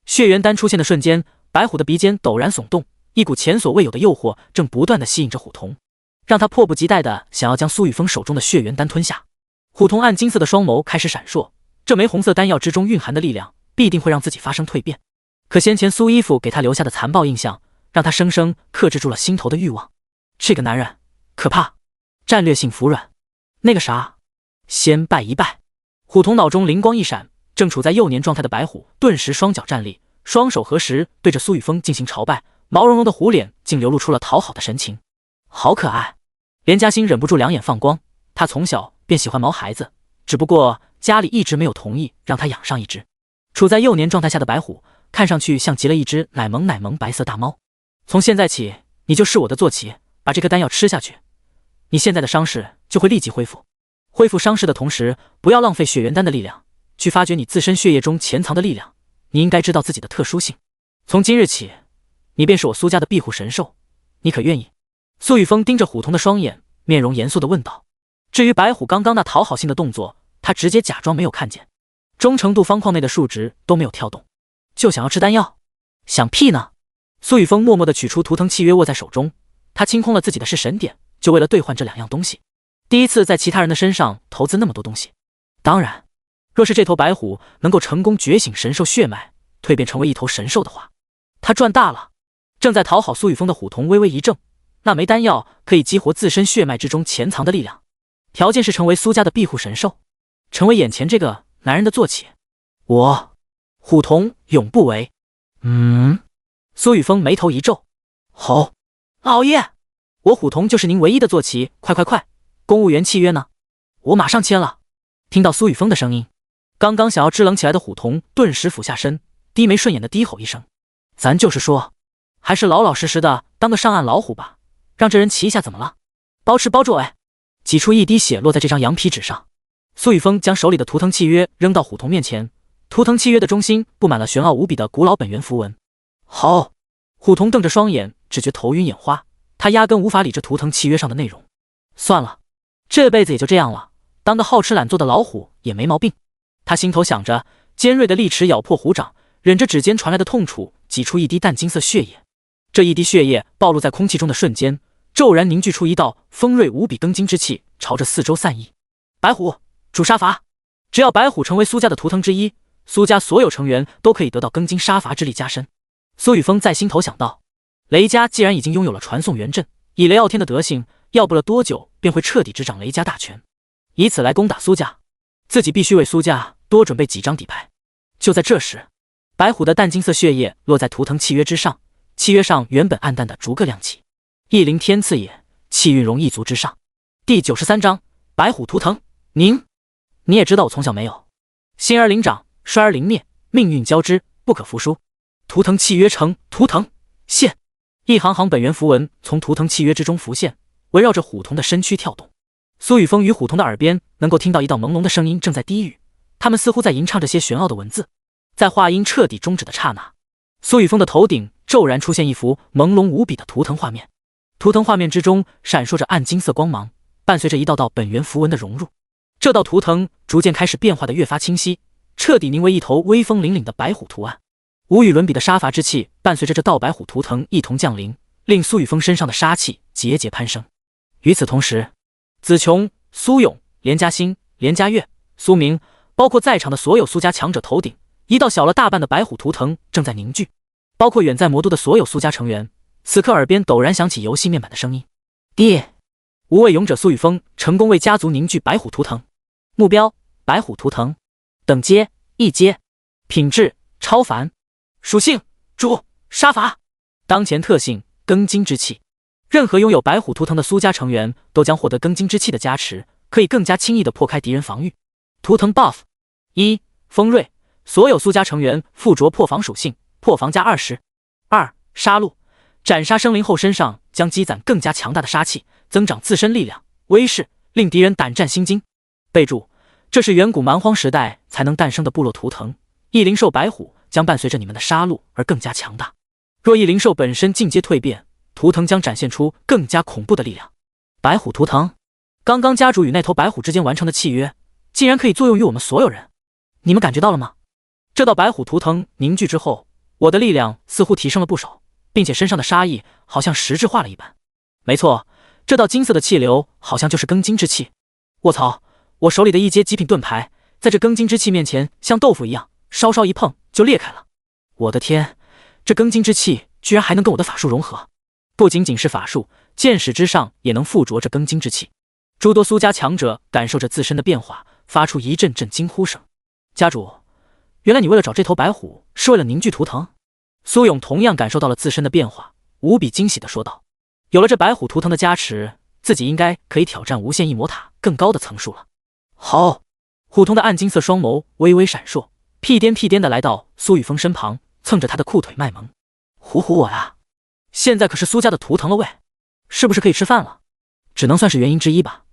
血元丹出现的瞬间，白虎的鼻尖陡然耸动，一股前所未有的诱惑正不断地吸引着虎童，让他迫不及待地想要将苏雨峰手中的血元丹吞下。虎童暗金色的双眸开始闪烁，这枚红色丹药之中蕴含的力量必定会让自己发生蜕变。可先前苏衣服给他留下的残暴印象，让他生生克制住了心头的欲望。这个男人可怕，战略性服软。那个啥，先拜一拜。虎童脑中灵光一闪，正处在幼年状态的白虎顿时双脚站立，双手合十，对着苏雨峰进行朝拜，毛茸茸的虎脸竟流露出了讨好的神情。好可爱。连嘉欣忍不住两眼放光，他从小便喜欢毛孩子，只不过家里一直没有同意让他养上一只。处在幼年状态下的白虎看上去像极了一只奶萌白色大猫。从现在起，你就是我的坐骑，把这颗丹药吃下去，你现在的伤势就会立即恢复。恢复伤势的同时，不要浪费血元丹的力量，去发掘你自身血液中潜藏的力量。你应该知道自己的特殊性。从今日起，你便是我苏家的庇护神兽，你可愿意？苏雨峰盯着虎童的双眼，面容严肃地问道。至于白虎刚刚那讨好性的动作，他直接假装没有看见。忠诚度方框内的数值都没有跳动，就想要吃丹药？想屁呢！苏雨峰默默地取出图腾契约握在手中，他清空了自己的弑神点，就为了兑换这2样东西。第一次在其他人的身上投资那么多东西。当然，若是这头白虎能够成功觉醒神兽血脉，蜕变成为一头神兽的话，他赚大了。正在讨好苏雨峰的虎童微微一怔，那枚丹药可以激活自身血脉之中潜藏的力量，条件是成为苏家的庇护神兽，成为眼前这个男人的坐骑。我虎童永不为。苏雨峰眉头一皱，吼，老爷，我虎童就是您唯一的坐骑，快，公务员契约呢？我马上签了。听到苏雨峰的声音，刚刚想要支棱起来的虎童顿时俯下身，低眉顺眼的低吼一声，咱就是说，还是老老实实的当个上岸老虎吧，让这人骑一下怎么了？包吃包住哎！挤出一滴血落在这张羊皮纸上。苏雨峰将手里的图腾契约扔到虎童面前，图腾契约的中心布满了玄奥无比的古老本源符文。好！虎童瞪着双眼，只觉头晕眼花，他压根无法理这图腾契约上的内容。算了，这辈子也就这样了，当个好吃懒做的老虎也没毛病。他心头想着，尖锐的利齿咬破虎掌，忍着指尖传来的痛楚，挤出一滴淡金色血液。这一滴血液暴露在空气中的瞬间，骤然凝聚出一道锋锐无比庚金之气，朝着四周散溢。白虎主杀伐！只要白虎成为苏家的图腾之一，苏家所有成员都可以得到庚金杀伐之力加深。苏雨峰在心头想到，雷家既然已经拥有了传送元阵，以雷傲天的德性，要不了多久便会彻底执掌雷家大权，以此来攻打苏家。自己必须为苏家多准备几张底牌。就在这时，白虎的淡金色血液落在图腾契约之上，契约上原本暗淡的逐个亮起。异灵天赐也，气运容一族之上。第93章白虎图腾。你也知道我从小没有心而灵长，衰而灵灭，命运交织，不可服输。图腾契约成，图腾现。一行行本源符文从图腾契约之中浮现，围绕着虎童的身躯跳动。苏雨峰与虎童的耳边能够听到一道朦胧的声音正在低语，他们似乎在吟唱着些玄奥的文字。在话音彻底终止的刹那，苏雨峰的头顶骤然出现一幅朦胧无比的图腾画面，图腾画面之中闪烁着暗金色光芒，伴随着一道道本源符文的融入，这道图腾逐渐开始变化的越发清晰，彻底凝为一头威风凛凛的白虎图案。无与伦比的杀伐之气伴随着这道白虎图腾一同降临，令苏雨峰身上的杀气节节攀升。与此同时，子琼、苏勇、连嘉欣、连嘉悦、苏明，包括在场的所有苏家强者头顶，一道小了大半的白虎图腾正在凝聚。包括远在魔都的所有苏家成员，此刻耳边陡然响起游戏面板的声音。无畏勇者苏雨峰成功为家族凝聚白虎图腾，目标白虎图腾，等阶1阶，品质超凡，属性主杀伐，当前特性庚金之气。任何拥有白虎图腾的苏家成员都将获得庚金之气的加持，可以更加轻易地破开敌人防御。图腾 buff 1锋锐，所有苏家成员附着破防属性，破防加20。2杀戮，斩杀生灵后身上将积攒更加强大的杀气，增长自身力量威势，令敌人胆战心惊。备注：这是远古蛮荒时代才能诞生的部落图腾，异灵兽白虎将伴随着你们的杀戮而更加强大。若异灵兽本身进阶蜕变，图腾将展现出更加恐怖的力量。白虎图腾，刚刚家主与那头白虎之间完成的契约，竟然可以作用于我们所有人，你们感觉到了吗？这道白虎图腾凝聚之后，我的力量似乎提升了不少，并且身上的杀意好像实质化了一般。没错，这道金色的气流好像就是庚金之气。卧槽，我手里的1阶极品盾牌在这庚金之气面前像豆腐一样，稍稍一碰就裂开了。我的天，这庚金之气居然还能跟我的法术融合，不仅仅是法术，剑矢之上也能附着着庚金之气。诸多苏家强者感受着自身的变化，发出一阵阵惊呼声。家主，原来你为了找这头白虎是为了凝聚图腾？苏勇同样感受到了自身的变化，无比惊喜地说道：有了这白虎图腾的加持，自己应该可以挑战无限异魔塔更高的层数了。好，虎童的暗金色双眸微微闪烁，屁颠屁颠地来到苏雨峰身旁，蹭着他的裤腿卖萌。唬唬我呀，现在可是苏家的图腾了喂，是不是可以吃饭了？只能算是原因之一吧。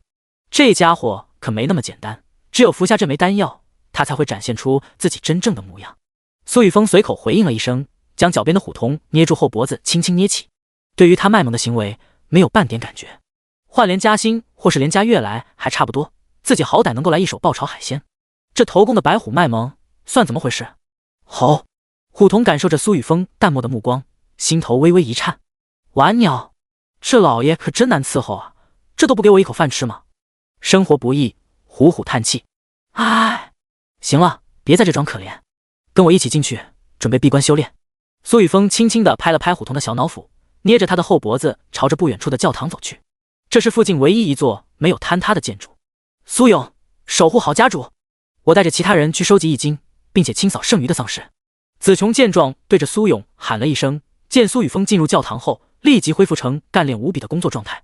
这家伙可没那么简单，只有服下这枚丹药，他才会展现出自己真正的模样。苏雨峰随口回应了一声，将脚边的虎童捏住后脖子轻轻捏起。对于他卖萌的行为没有半点感觉，换连嘉欣或是连嘉悦来还差不多，自己好歹能够来一手爆炒海鲜，这头功的白虎卖萌算怎么回事？吼！虎童感受着苏雨峰淡漠的目光，心头微微一颤。玩鸟，这老爷可真难伺候啊，这都不给我一口饭吃吗？生活不易，虎虎叹气。唉，行了，别在这装可怜，跟我一起进去，准备闭关修炼。苏雨峰轻轻地拍了拍虎童的小脑斧，捏着他的后脖子朝着不远处的教堂走去。这是附近唯一一座没有坍塌的建筑。苏勇，守护好家主，我带着其他人去收集易经，并且清扫剩余的丧尸。子琼见状，对着苏勇喊了一声，见苏雨峰进入教堂后，立即恢复成干练无比的工作状态。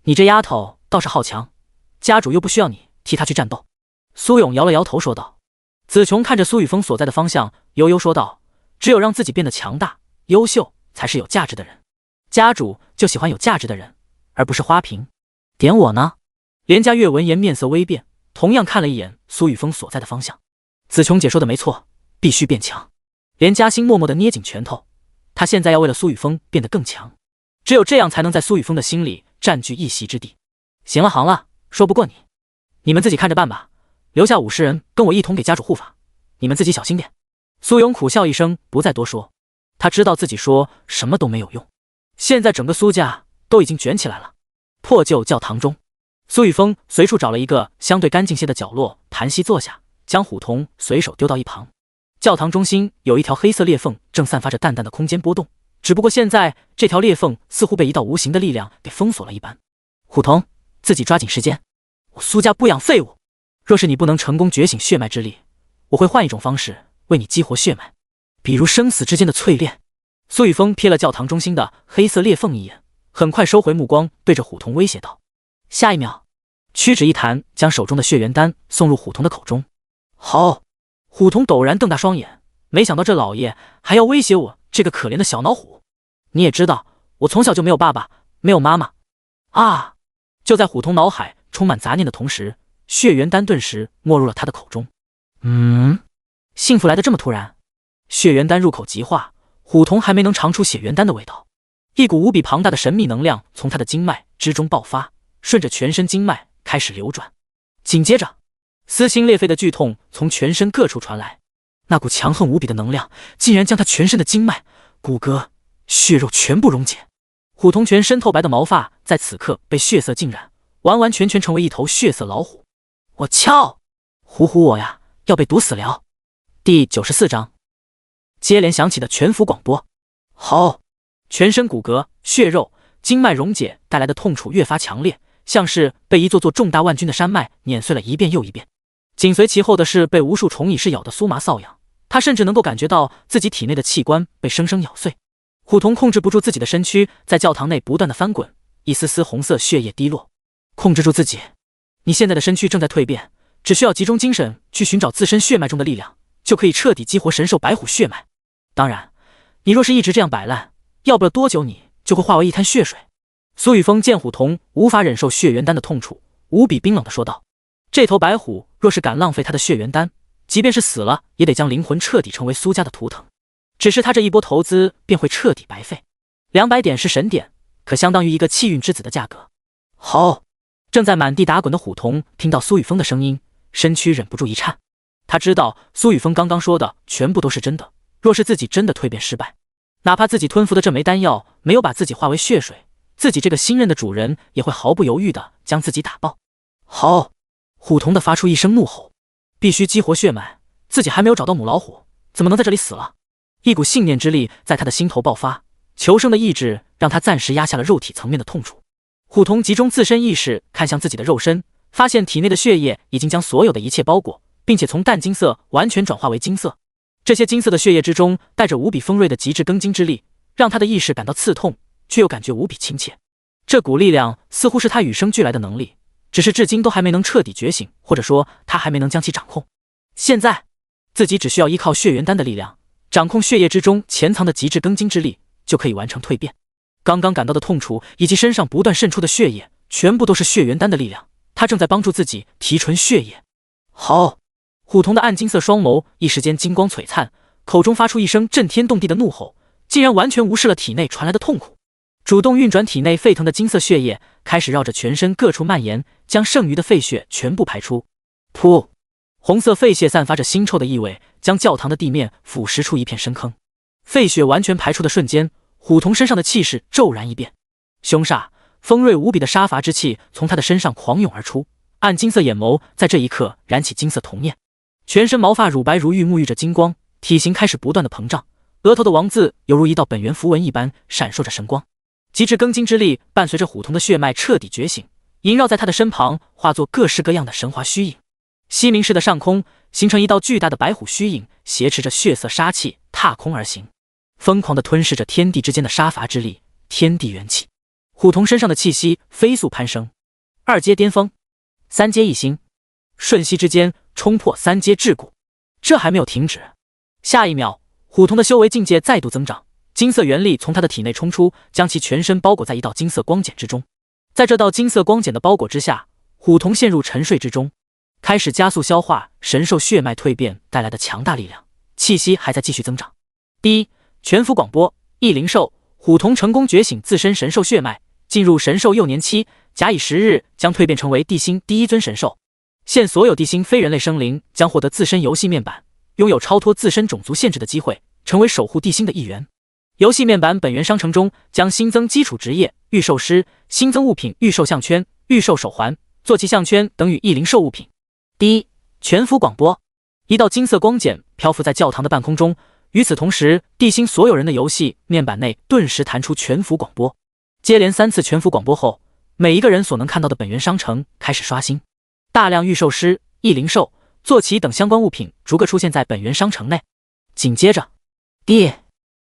你这丫头倒是好强，家主又不需要你替他去战斗。苏勇摇了摇头说道。子琼看着苏雨峰所在的方向，悠悠说道：只有让自己变得强大、优秀，才是有价值的人。家主就喜欢有价值的人，而不是花瓶。点我呢？连家月闻言面色微变，同样看了一眼苏雨峰所在的方向。子琼姐说的没错，必须变强。连嘉欣默默地捏紧拳头，他现在要为了苏雨峰变得更强，只有这样才能在苏雨峰的心里占据一席之地。行了行了，说不过你，你们自己看着办吧，留下50人跟我一同给家主护法，你们自己小心点。苏勇苦笑一声，不再多说，他知道自己说什么都没有用，现在整个苏家都已经卷起来了。破旧教堂中，苏雨峰随处找了一个相对干净些的角落，盘膝坐下，将虎童随手丢到一旁。教堂中心有一条黑色裂缝，正散发着淡淡的空间波动。只不过现在这条裂缝似乎被一道无形的力量给封锁了一般。虎童，自己抓紧时间，我苏家不养废物。若是你不能成功觉醒血脉之力，我会换一种方式为你激活血脉，比如生死之间的淬炼。苏雨峰瞥了教堂中心的黑色裂缝一眼，很快收回目光，对着虎童威胁道。下一秒，屈指一弹，将手中的血元丹送入虎童的口中。好！虎童陡然瞪大双眼，没想到这老爷还要威胁我这个可怜的小老虎。你也知道，我从小就没有爸爸，没有妈妈。啊！就在虎童脑海充满杂念的同时，血元丹顿时没入了他的口中。幸福来得这么突然。血元丹入口即化，虎童还没能尝出血元丹的味道，一股无比庞大的神秘能量从他的经脉之中爆发，顺着全身经脉开始流转。紧接着，撕心裂肺的剧痛从全身各处传来，那股强横无比的能量竟然将他全身的经脉、骨骼、血肉全部溶解。虎童全身透白的毛发在此刻被血色浸染，完完全全成为一头血色老虎。我敲！唬唬我呀，要被毒死了。第94章，接连响起的全服广播。好！全身骨骼、血肉、经脉溶解带来的痛楚越发强烈，像是被一座座重大万钧的山脉碾碎了一遍又一遍。紧随其后的是被无数虫蚁噬咬的酥麻瘙痒，他甚至能够感觉到自己体内的器官被生生咬碎。虎童控制不住自己的身躯，在教堂内不断的翻滚，一丝丝红色血液滴落。控制住自己，你现在的身躯正在蜕变，只需要集中精神去寻找自身血脉中的力量，就可以彻底激活神兽白虎血脉。当然，你若是一直这样摆烂，要不了多久你就会化为一滩血水。苏雨峰见虎童无法忍受血元丹的痛楚，无比冰冷地说道：这头白虎若是敢浪费他的血元丹，即便是死了也得将灵魂彻底成为苏家的图腾，只是他这一波投资便会彻底白费。200点是神点，可相当于一个气运之子的价格。好！正在满地打滚的虎童听到苏雨峰的声音，身躯忍不住一颤。他知道苏雨峰刚刚说的全部都是真的，若是自己真的蜕变失败，哪怕自己吞服的这枚丹药没有把自己化为血水，自己这个新任的主人也会毫不犹豫地将自己打爆。好！虎童的发出一声怒吼，必须激活血脉，自己还没有找到母老虎，怎么能在这里死了？一股信念之力在他的心头爆发，求生的意志让他暂时压下了肉体层面的痛楚。虎童集中自身意识看向自己的肉身，发现体内的血液已经将所有的一切包裹，并且从淡金色完全转化为金色。这些金色的血液之中带着无比锋锐的极致庚金之力，让他的意识感到刺痛，却又感觉无比亲切。这股力量似乎是他与生俱来的能力，只是至今都还没能彻底觉醒，或者说他还没能将其掌控。现在自己只需要依靠血元丹的力量，掌控血液之中潜藏的极致庚金之力，就可以完成蜕变。刚刚感到的痛楚以及身上不断渗出的血液，全部都是血元丹的力量，他正在帮助自己提纯血液。好！虎童的暗金色双眸一时间金光璀璨，口中发出一声震天动地的怒吼，竟然完全无视了体内传来的痛苦，主动运转体内沸腾的金色血液，开始绕着全身各处蔓延，将剩余的废血全部排出。噗！红色废血散发着腥臭的异味，将教堂的地面腐蚀出一片深坑。废血完全排出的瞬间，虎童身上的气势骤然一变，凶煞、锋锐无比的杀伐之气从他的身上狂涌而出，暗金色眼眸在这一刻燃起金色铜焰，全身毛发乳白如玉，沐浴着金光，体型开始不断的膨胀，额头的王字犹如一道本源符文一般闪烁着神光。极致庚金之力伴随着虎童的血脉彻底觉醒，萦绕在他的身旁，化作各式各样的神华虚影。西明市的上空形成一道巨大的白虎虚影，挟持着血色杀气踏空而行，疯狂地吞噬着天地之间的杀伐之力、天地元气。虎童身上的气息飞速攀升，2阶巅峰，3阶一星，瞬息之间冲破3阶桎梏。这还没有停止，下一秒，虎童的修为境界再度增长，金色元力从他的体内冲出，将其全身包裹在一道金色光茧之中。在这道金色光茧的包裹之下，虎童陷入沉睡之中，开始加速消化神兽血脉蜕变带来的强大力量，气息还在继续增长。第一，全服广播，异灵兽，虎童成功觉醒自身神兽血脉，进入神兽幼年期，假以10日将蜕变成为地星第1尊神兽。现所有地星非人类生灵将获得自身游戏面板，拥有超脱自身种族限制的机会，成为守护地星的一员。游戏面板本源商城中将新增基础职业御兽师，新增物品御兽项圈、御兽手环、坐骑项圈等与异灵兽物品。第一，全服广播，一道金色光茧漂浮在教堂的半空中。与此同时，地心所有人的游戏面板内顿时弹出全服广播。接连3次全服广播后，每一个人所能看到的本源商城开始刷新，大量预售师、易零售、坐骑等相关物品逐个出现在本源商城内。紧接着，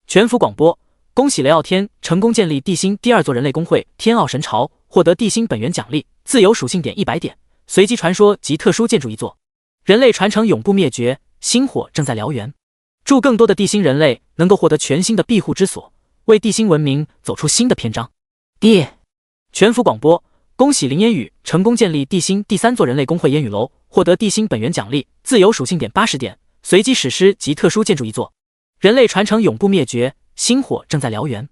全服广播，恭喜雷傲天成功建立地心第2座人类公会天傲神巢，获得地心本源奖励自由属性点100点，随机传说及特殊建筑1座。人类传承永不灭绝，星火正在燎原。祝更多的地心人类能够获得全新的庇护之所，为地心文明走出新的篇章。全服广播，恭喜林烟雨成功建立地心第3座人类公会烟雨楼，获得地心本源奖励自由属性点80点，随机史诗及特殊建筑1座。人类传承永不灭绝，星火正在燎原。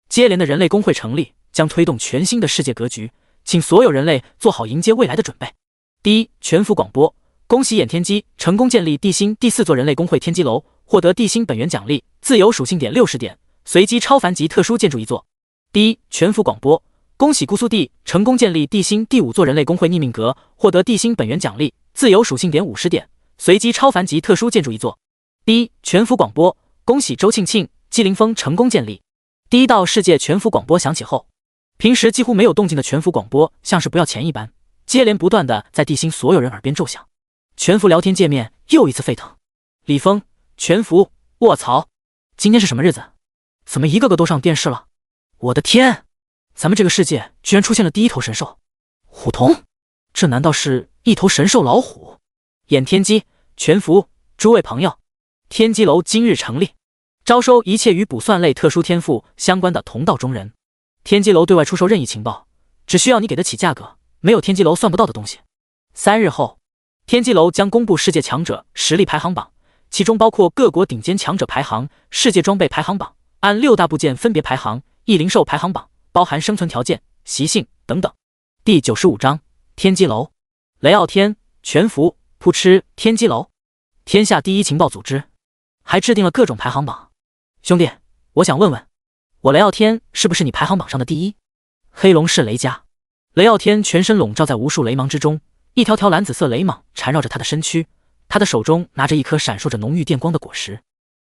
接连的人类公会成立将推动全新的世界格局，请所有人类做好迎接未来的准备。全服广播，恭喜眼天机成功建立地心第4座人类公会天机楼，获得地心本源奖励自由属性点60点，随机超凡级特殊建筑1座。全服广播，恭喜姑苏地成功建立地心第5座人类公会逆命阁，获得地心本源奖励自由属性点50点，随机超凡级特殊建筑1座。全服广播，恭喜周庆庆、纪凌峰成功建立。第1道世界全服广播响起后，平时几乎没有动静的全服广播像是不要钱一般，接连不断的在地心所有人耳边骤响。全服聊天界面又一次沸腾。李峰，全服，卧槽，今天是什么日子？怎么一个个都上电视了？我的天，咱们这个世界居然出现了第1头神兽虎童，这难道是一头神兽老虎？眼天机，全服，诸位朋友，天机楼今日成立，招收一切与卜算类特殊天赋相关的同道中人。天机楼对外出售任意情报，只需要你给得起价格，没有天机楼算不到的东西。3日后，天机楼将公布世界强者实力排行榜，其中包括各国顶尖强者排行、世界装备排行榜，按6大部件分别排行，易零售排行榜，包含生存条件、习性等等。第95章天机楼，雷傲天全服，扑哧，天机楼，天下第1情报组织，还制定了各种排行榜。兄弟，我想问问，我雷傲天是不是你排行榜上的第1？黑龙是雷家，雷傲天全身笼罩在无数雷芒之中，一条条蓝紫色雷芒缠绕着他的身躯，他的手中拿着一颗闪烁着浓郁电光的果实，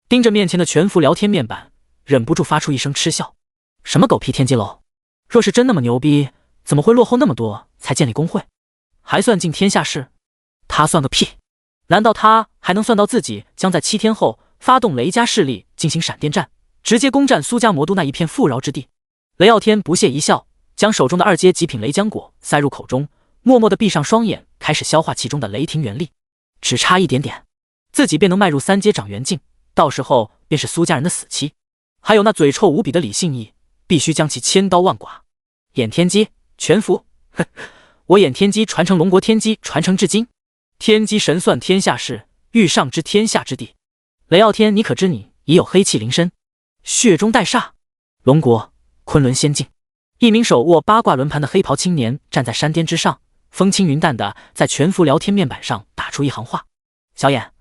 盯着面前的全服聊天面板，忍不住发出一声嗤笑。什么狗屁天机楼，若是真那么牛逼，怎么会落后那么多才建立工会，还算尽天下事？他算个屁，难道他还能算到自己将在7天后发动雷家势力进行闪电战，直接攻占苏家魔都那一片富饶之地？雷傲天不屑一笑，将手中的2阶极品雷浆果塞入口中，默默地闭上双眼，开始消化其中的雷霆元力。只差一点点，自己便能迈入3阶掌元境，到时候便是苏家人的死期。还有那嘴臭无比的李信义，必须将其千刀万剐。眼天机全服，我眼天机传承龙国天机传承至今，天机神算天下事，欲上知天下之地。雷傲天，你可知你已有黑气临身，血中带煞？龙国昆仑仙境，一名手握八卦轮盘的黑袍青年站在山巅之上，风轻云淡的在全服聊天面板上打出一行话：小眼，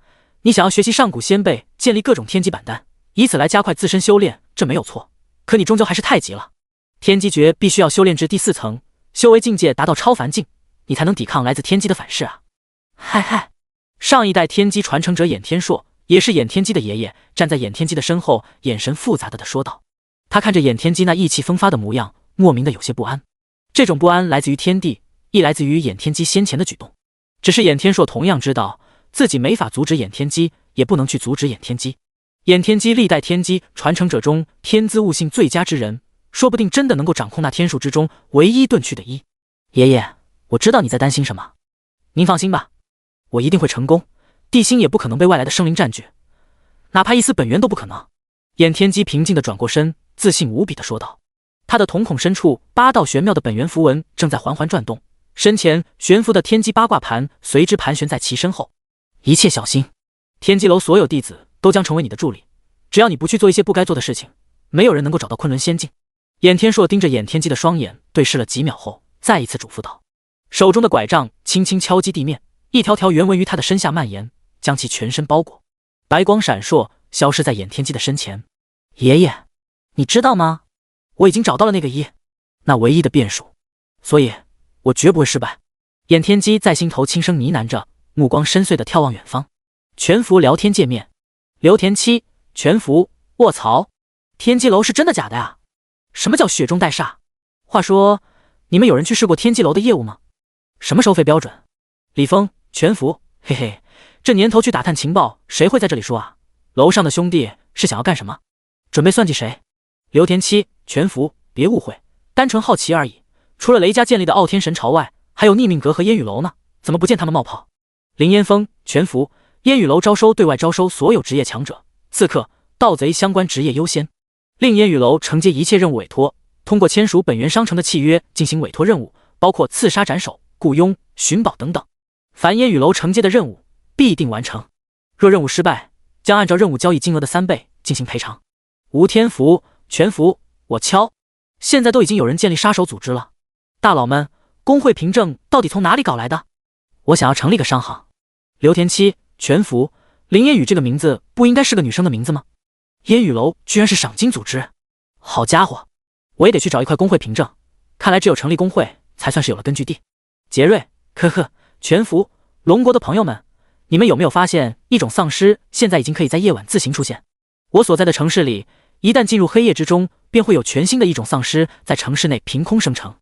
你想要学习上古仙辈，建立各种天机板单，以此来加快自身修炼，这没有错，可你终究还是太急了。天机诀必须要修炼至第4层，修为境界达到超凡境，你才能抵抗来自天机的反噬啊！嗨，上一代天机传承者眼天硕，也是眼天机的爷爷，站在眼天机的身后，眼神复杂的说道。他看着眼天机那意气风发的模样，莫名的有些不安。这种不安来自于天地，亦来自于眼天机先前的举动。只是眼天硕同样知道，自己没法阻止眼天机，也不能去阻止眼天机。眼天机历代天机传承者中天资悟性最佳之人，说不定真的能够掌控那天数之中唯一遁去的一。爷爷，我知道你在担心什么，您放心吧，我一定会成功，地心也不可能被外来的生灵占据，哪怕一丝本源都不可能。眼天机平静地转过身，自信无比地说道。他的瞳孔深处8道玄妙的本源符文正在缓缓转动，身前悬浮的天机八卦盘随之盘旋在其身后。一切小心，天机楼所有弟子都将成为你的助理，只要你不去做一些不该做的事情，没有人能够找到昆仑仙境。眼天硕盯着眼天机的双眼对视了几秒后，再一次嘱咐道，手中的拐杖轻轻敲击地面，一条条圆纹于他的身下蔓延，将其全身包裹，白光闪烁，消失在眼天机的身前。爷爷，你知道吗？我已经找到了那个一，那唯一的变数，所以我绝不会失败。眼天机在心头轻声呢喃着，目光深邃地眺望远方。全服聊天界面。刘田七，全服，卧槽！天机楼是真的假的呀？什么叫雪中带煞？话说，你们有人去试过天机楼的业务吗？什么收费标准？李峰，全服，嘿嘿，这年头去打探情报，谁会在这里说啊？楼上的兄弟是想要干什么？准备算计谁？刘田七，全服，别误会，单纯好奇而已。除了雷家建立的傲天神朝外，还有逆命阁和烟雨楼呢，怎么不见他们冒泡？林烟峰，全服，烟雨楼对外招收所有职业强者，刺客、盗贼相关职业优先。另烟雨楼承接一切任务委托，通过签署本源商城的契约进行委托任务，包括刺杀斩首、雇佣、寻宝等等。凡烟雨楼承接的任务必定完成，若任务失败，将按照任务交易金额的3倍进行赔偿。吴天福，全服，我敲！现在都已经有人建立杀手组织了，大佬们，工会凭证到底从哪里搞来的？我想要成立个商行。刘田七，全服，林烟雨这个名字不应该是个女生的名字吗？烟雨楼居然是赏金组织，好家伙，我也得去找一块工会凭证，看来只有成立工会才算是有了根据地。杰瑞，呵呵，全服，龙国的朋友们，你们有没有发现一种丧尸现在已经可以在夜晚自行出现？我所在的城市里，一旦进入黑夜之中，便会有全新的一种丧尸在城市内凭空生成。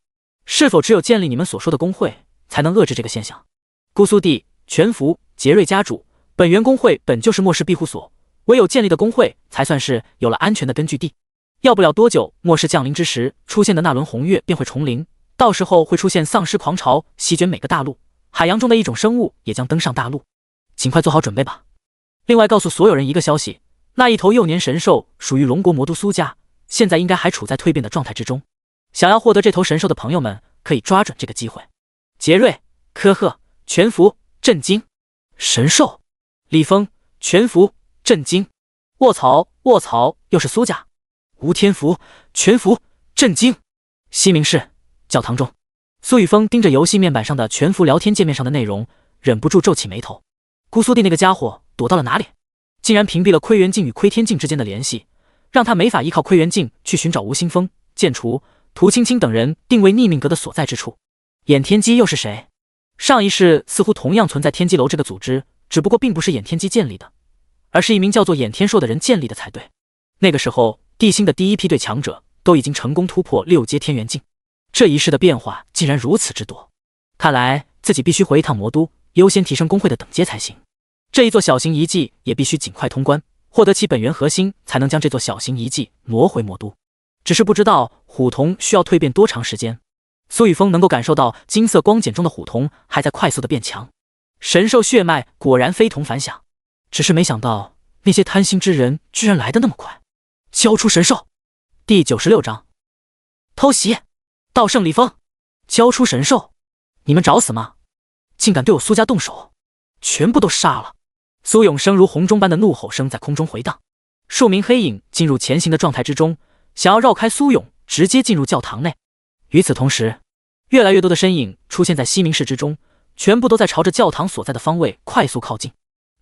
是否只有建立你们所说的工会，才能遏制这个现象？姑苏地，全服，杰瑞家主，本源工会本就是末世庇护所，唯有建立的工会才算是有了安全的根据地。要不了多久，末世降临之时，出现的那轮红月便会重临，到时候会出现丧尸狂潮，席卷每个大陆，海洋中的一种生物也将登上大陆，尽快做好准备吧。另外告诉所有人一个消息，那一头幼年神兽属于龙国魔都苏家，现在应该还处在蜕变的状态之中，想要获得这头神兽的朋友们可以抓准这个机会。杰瑞，科赫，全服，震惊！神兽！李峰，全服，震惊！卧槽，卧槽，又是苏家！吴天福，全服，震惊！西明市教堂中，苏雨峰盯着游戏面板上的全服聊天界面上的内容，忍不住皱起眉头。姑苏地那个家伙躲到了哪里？竟然屏蔽了窥元镜与窥天镜之间的联系，让他没法依靠窥元镜去寻找吴新峰、剑厨、涂青青等人定位逆命阁的所在之处。眼天机又是谁？上一世似乎同样存在天机楼这个组织，只不过并不是眼天机建立的，而是一名叫做眼天硕的人建立的才对。那个时候地心的第一批对强者都已经成功突破6阶天元境，这一世的变化竟然如此之多，看来自己必须回一趟魔都，优先提升工会的等阶才行。这一座小型遗迹也必须尽快通关，获得其本源核心，才能将这座小型遗迹挪回魔都。只是不知道虎瞳需要蜕变多长时间。苏雨峰能够感受到金色光茧中的虎瞳还在快速的变强，神兽血脉果然非同凡响，只是没想到那些贪心之人居然来得那么快。交出神兽。第96章偷袭。道圣李峰，交出神兽，你们找死吗？竟敢对我苏家动手，全部都杀了！苏永生如洪钟般的怒吼声在空中回荡，数名黑影进入前行的状态之中，想要绕开苏永，直接进入教堂内。与此同时，越来越多的身影出现在西明市之中，全部都在朝着教堂所在的方位快速靠近。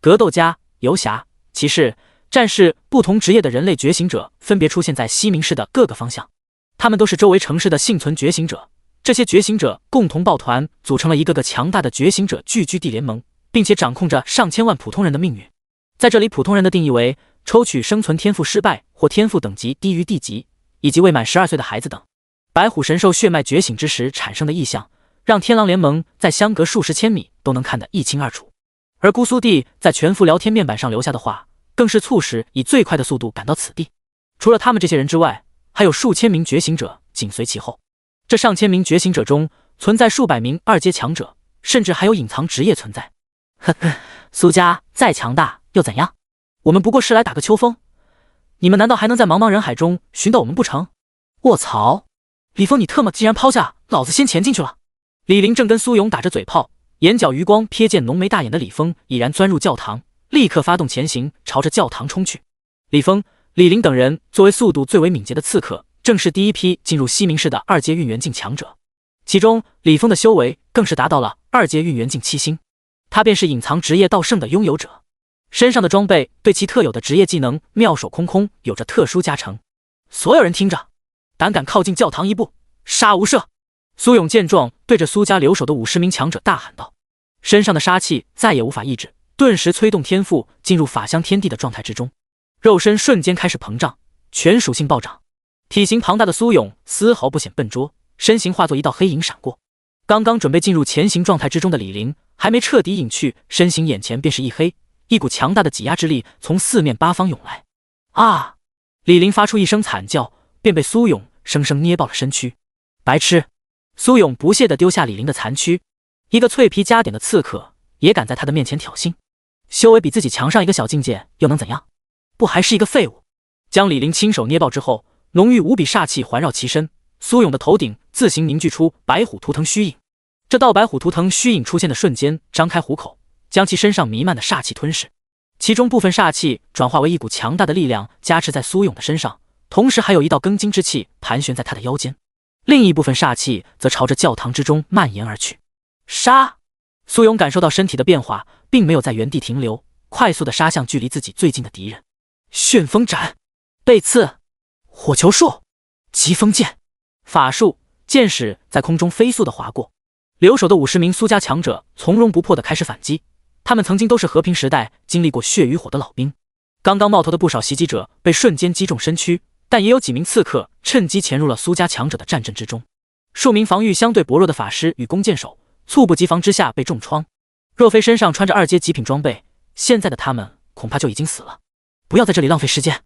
格斗家、游侠、骑士、战士，不同职业的人类觉醒者分别出现在西明市的各个方向，他们都是周围城市的幸存觉醒者。这些觉醒者共同抱团，组成了一个个强大的觉醒者聚居地联盟，并且掌控着上千万普通人的命运。在这里，普通人的定义为抽取生存天赋失败或天赋等级低于地级，以及未满12岁的孩子等。白虎神兽血脉觉醒之时产生的异象，让天狼联盟在相隔数十千米都能看得一清二楚。而姑苏地在全服聊天面板上留下的话，更是促使以最快的速度赶到此地。除了他们这些人之外，还有数千名觉醒者紧随其后。这上千名觉醒者中，存在数百名2阶强者，甚至还有隐藏职业存在。呵呵，苏家再强大又怎样？我们不过是来打个秋风，你们难道还能在茫茫人海中寻到我们不成？卧槽！李峰，你特么竟然抛下老子先前进去了！李林正跟苏勇打着嘴炮，眼角余光瞥见浓眉大眼的李峰已然钻入教堂，立刻发动前行，朝着教堂冲去。李峰、李林等人作为速度最为敏捷的刺客，正是第一批进入西明市的2阶运元境强者。其中李峰的修为更是达到了2阶运元境7星，他便是隐藏职业道圣的拥有者，身上的装备对其特有的职业技能妙手空空有着特殊加成。所有人听着，胆敢靠近教堂一步，杀无赦！苏勇见状，对着苏家留守的50名强者大喊道，身上的杀气再也无法抑制，顿时催动天赋进入法相天地的状态之中，肉身瞬间开始膨胀，全属性暴涨。体型庞大的苏勇丝毫不显笨拙，身形化作一道黑影闪过。刚刚准备进入前行状态之中的李林还没彻底隐去，身形眼前便是一黑，一股强大的挤压之力从四面八方涌来。啊！李林发出一声惨叫，便被苏勇生生捏爆了身躯。白痴！苏勇不屑地丢下李林的残躯，一个脆皮加点的刺客也敢在他的面前挑衅，修为比自己强上一个小境界又能怎样？不还是一个废物？将李林亲手捏爆之后，浓郁无比煞气环绕其身，苏勇的头顶自行凝聚出白虎图腾虚影。这道白虎图腾虚影出现的瞬间，张开虎口，将其身上弥漫的煞气吞噬。其中部分煞气转化为一股强大的力量加持在苏勇的身上，同时还有一道庚金之气盘旋在他的腰间。另一部分煞气则朝着教堂之中蔓延而去。杀！苏勇感受到身体的变化，并没有在原地停留，快速的杀向距离自己最近的敌人。旋风斩、背刺、火球术、疾风剑、法术、剑矢在空中飞速的划过。留守的50名苏家强者从容不迫的开始反击，他们曾经都是和平时代经历过血与火的老兵。刚刚冒头的不少袭击者被瞬间击中身躯，但也有几名刺客趁机潜入了苏家强者的战阵之中。数名防御相对薄弱的法师与弓箭手猝不及防之下被重创，若非身上穿着2阶极品装备，现在的他们恐怕就已经死了。不要在这里浪费时间，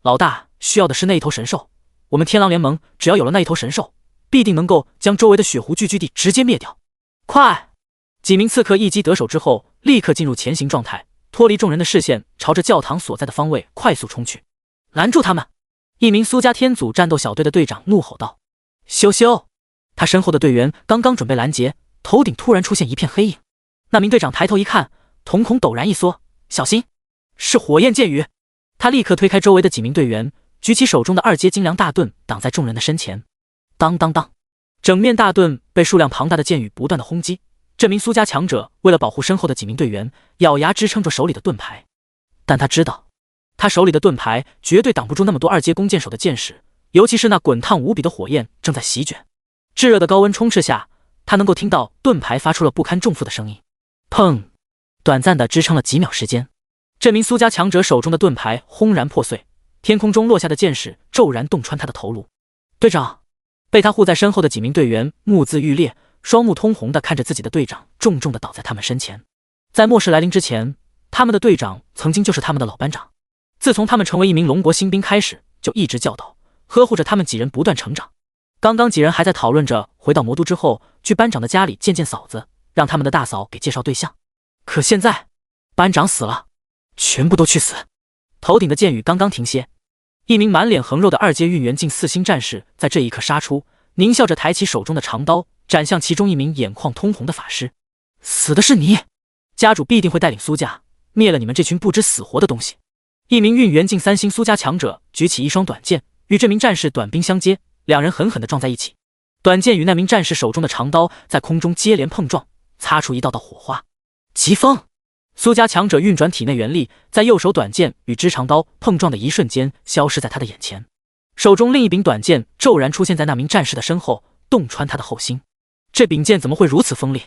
老大需要的是那一头神兽，我们天狼联盟只要有了那一头神兽，必定能够将周围的血狐聚居地直接灭掉。快！几名刺客一击得手之后，立刻进入前行状态，脱离众人的视线，朝着教堂所在的方位快速冲去。拦住他们！一名苏家天祖战斗小队的队长怒吼道。羞羞！他身后的队员刚刚准备拦截，头顶突然出现一片黑影。那名队长抬头一看，瞳孔陡然一缩，小心，是火焰剑雨！他立刻推开周围的几名队员，举起手中的2阶精良大盾挡在众人的身前。当当当！整面大盾被数量庞大的箭雨不断的轰击。这名苏家强者为了保护身后的几名队员，咬牙支撑着手里的盾牌，但他知道，他手里的盾牌绝对挡不住那么多2阶弓箭手的箭矢，尤其是那滚烫无比的火焰正在席卷。炙热的高温充斥下，他能够听到盾牌发出了不堪重负的声音。砰！短暂的支撑了几秒时间，这名苏家强者手中的盾牌轰然破碎，天空中落下的箭矢骤然洞穿他的头颅。队长！被他护在身后的几名队员目眦欲裂，双目通红的看着自己的队长重重的倒在他们身前。在末世来临之前，他们的队长曾经就是他们的老班长。自从他们成为一名龙国新兵开始，就一直教导呵护着他们几人不断成长。刚刚几人还在讨论着回到魔都之后去班长的家里见见嫂子，让他们的大嫂给介绍对象。可现在班长死了，全部都去死！头顶的箭雨刚刚停歇，一名满脸横肉的2阶运元境4星战士在这一刻杀出，狞笑着抬起手中的长刀，斩向其中一名眼眶通红的法师。死的是你！家主必定会带领苏家灭了你们这群不知死活的东西。一名运元境3星苏家强者举起一双短剑，与这名战士短兵相接，两人狠狠地撞在一起。短剑与那名战士手中的长刀在空中接连碰撞，擦出一道道火花。疾风！苏家强者运转体内元力，在右手短剑与支长刀碰撞的一瞬间消失在他的眼前，手中另一柄短剑骤然出现在那名战士的身后，洞穿他的后心。这柄剑怎么会如此锋利？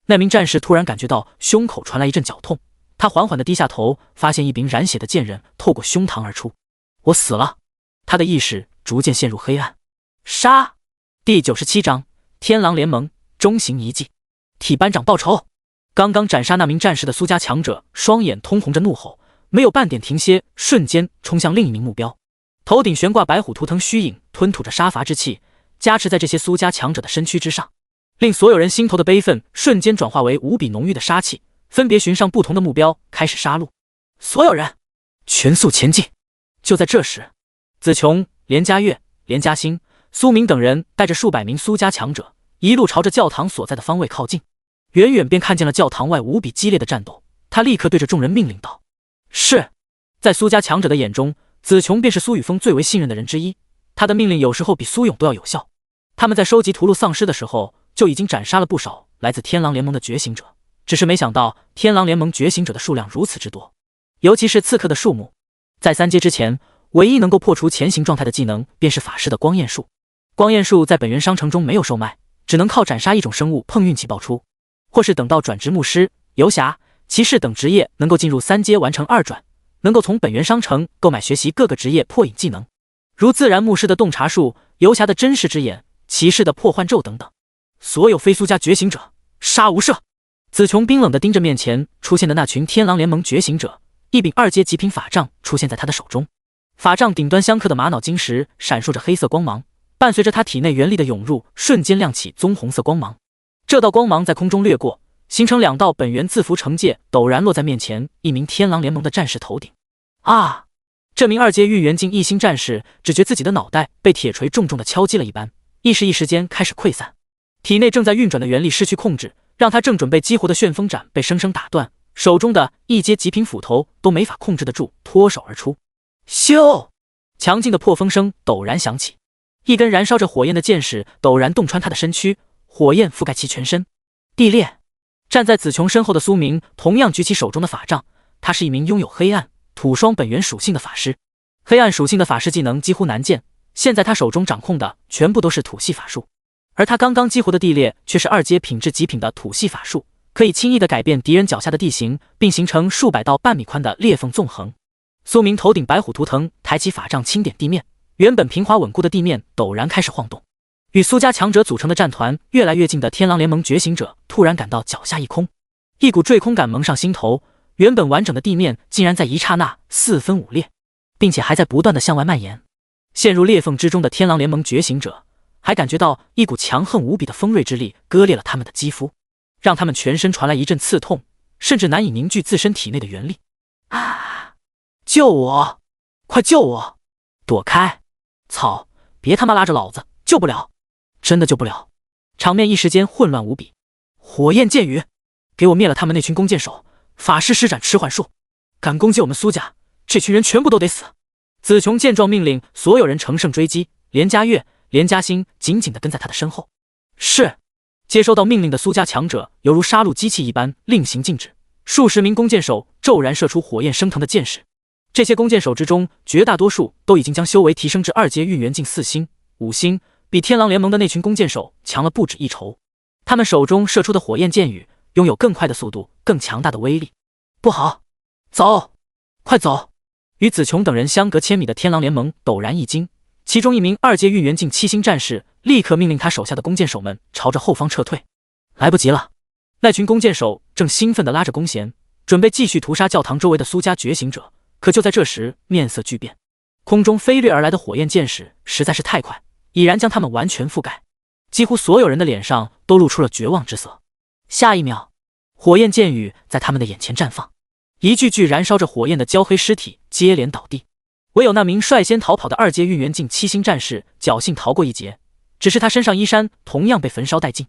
那名战士突然感觉到胸口传来一阵绞痛，他缓缓地低下头，发现一柄染血的剑刃透过胸膛而出。我死了！他的意识逐渐陷入黑暗。杀！第97章天狼联盟中行一计，替班长报仇！刚刚斩杀那名战士的苏家强者双眼通红着怒吼，没有半点停歇，瞬间冲向另一名目标。头顶悬挂白虎图腾虚影，吞吐着杀伐之气，加持在这些苏家强者的身躯之上，令所有人心头的悲愤瞬间转化为无比浓郁的杀气，分别寻上不同的目标，开始杀戮。所有人全速前进！就在这时，子琼、连家月、连家兴、苏明等人带着数百名苏家强者一路朝着教堂所在的方位靠近。远远便看见了教堂外无比激烈的战斗，他立刻对着众人命令道：是！在苏家强者的眼中，子琼便是苏雨峰最为信任的人之一，他的命令有时候比苏勇都要有效。他们在收集屠戮丧尸的时候，就已经斩杀了不少来自天狼联盟的觉醒者，只是没想到天狼联盟觉醒者的数量如此之多，尤其是刺客的数目。在3阶之前，唯一能够破除前行状态的技能便是法师的光焰术。光焰术在本源商城中没有售卖，只能靠斩杀一种生物碰运气爆出，或是等到转职牧师、游侠、骑士等职业能够进入3阶完成2转，能够从本源商城购买学习各个职业破影技能，如自然牧师的洞察术、游侠的真实之眼、骑士的破幻咒等等。所有非苏家觉醒者，杀无赦！紫琼冰冷地盯着面前出现的那群天狼联盟觉醒者，一柄2阶极品法杖出现在他的手中，法杖顶端镶刻的玛瑙晶石闪烁着黑色光芒，伴随着他体内元力的涌入，瞬间亮起棕红色光芒。这道光芒在空中掠过，形成2道本源字符惩戒，陡然落在面前一名天狼联盟的战士头顶。啊！这名2阶运元境一星战士只觉自己的脑袋被铁锤重重地敲击了一般，意识一时间开始溃散，体内正在运转的元力失去控制，让他正准备激活的旋风斩被生生打断，手中的1阶极品斧头都没法控制得住，脱手而出。咻！强劲的破风声陡然响起，一根燃烧着火焰的剑矢陡然洞穿他的身躯，火焰覆盖其全身。地裂！站在紫琼身后的苏明同样举起手中的法杖，他是一名拥有黑暗、土双本源属性的法师。黑暗属性的法师技能几乎难见，现在他手中掌控的全部都是土系法术，而他刚刚激活的地裂却是2阶品质极品的土系法术，可以轻易地改变敌人脚下的地形，并形成数百道半米宽的裂缝纵横。苏明头顶白虎图腾，抬起法杖轻点地面，原本平滑稳固的地面陡然开始晃动。与苏家强者组成的战团越来越近的天狼联盟觉醒者突然感到脚下一空，一股坠空感蒙上心头，原本完整的地面竟然在一刹那4分5裂，并且还在不断的向外蔓延。陷入裂缝之中的天狼联盟觉醒者还感觉到一股强横无比的锋锐之力割裂了他们的肌肤，让他们全身传来一阵刺痛，甚至难以凝聚自身体内的元力。啊！救我！快救我！躲开！操！别他妈拉着老子，救不了！真的救不了！场面一时间混乱无比。火焰剑雨，给我灭了他们那群弓箭手！法师施展迟缓术，敢攻击我们苏家，这群人全部都得死！紫琼见状，命令所有人乘胜追击，连家月、连家兴紧紧地跟在他的身后。是。接收到命令的苏家强者犹如杀戮机器一般令行禁止，数十名弓箭手骤然射出火焰升腾的箭矢。这些弓箭手之中，绝大多数都已经将修为提升至2阶运元境4星、5星，比天狼联盟的那群弓箭手强了不止一筹。他们手中射出的火焰箭雨拥有更快的速度，更强大的威力。不好！走！快走！与紫琼等人相隔千米的天狼联盟陡然一惊，其中一名2阶运元境7星战士立刻命令他手下的弓箭手们朝着后方撤退。来不及了！那群弓箭手正兴奋地拉着弓弦，准备继续屠杀教堂周围的苏家觉醒者。可就在这时，面色巨变，空中飞掠而来的火焰箭矢实在是太快，已然将他们完全覆盖，几乎所有人的脸上都露出了绝望之色。下一秒，火焰箭雨在他们的眼前绽放，一具具燃烧着火焰的焦黑尸体接连倒地，唯有那名率先逃跑的2阶运元境7星战士侥幸逃过一劫，只是他身上衣衫同样被焚烧殆尽，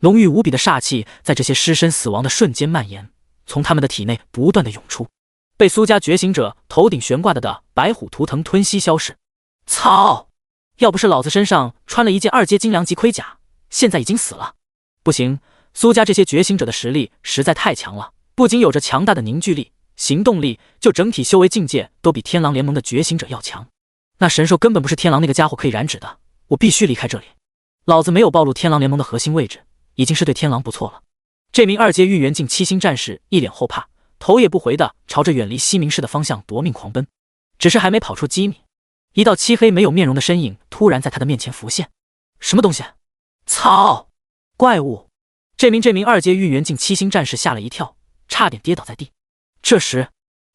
浓郁无比的煞气在这些尸身死亡的瞬间蔓延，从他们的体内不断的涌出，被苏家觉醒者头顶悬挂的白虎图腾吞吸消逝。操！要不是老子身上穿了一件2阶精良级盔甲，现在已经死了。不行，苏家这些觉醒者的实力实在太强了，不仅有着强大的凝聚力、行动力，就整体修为境界都比天狼联盟的觉醒者要强。那神兽根本不是天狼那个家伙可以染指的，我必须离开这里。老子没有暴露天狼联盟的核心位置，已经是对天狼不错了。这名2阶运元境7星战士一脸后怕，头也不回地朝着远离西明市的方向夺命狂奔。只是还没跑出几米，一道漆黑没有面容的身影突然在他的面前浮现。什么东西？操！怪物！这名2阶运元境7星战士吓了一跳，差点跌倒在地。这时，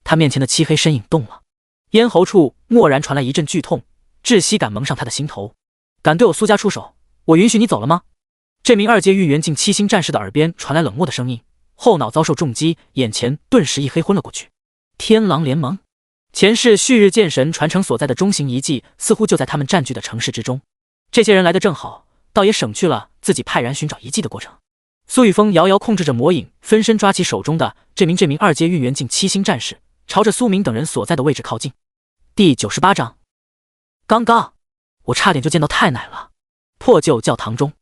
他面前的漆黑身影动了，咽喉处蓦然传来一阵剧痛，窒息感蒙上他的心头。敢对我苏家出手，我允许你走了吗？这名2阶运元境7星战士的耳边传来冷漠的声音，后脑遭受重击，眼前顿时一黑昏了过去。天狼联盟前世旭日剑神传承所在的中型遗迹似乎就在他们占据的城市之中，这些人来得正好，倒也省去了自己派人寻找遗迹的过程。苏雨峰遥遥控制着魔影，分身抓起手中的这名2阶运元境7星战士，朝着苏明等人所在的位置靠近。第98章，刚刚我差点就见到太奶了。破旧教堂中，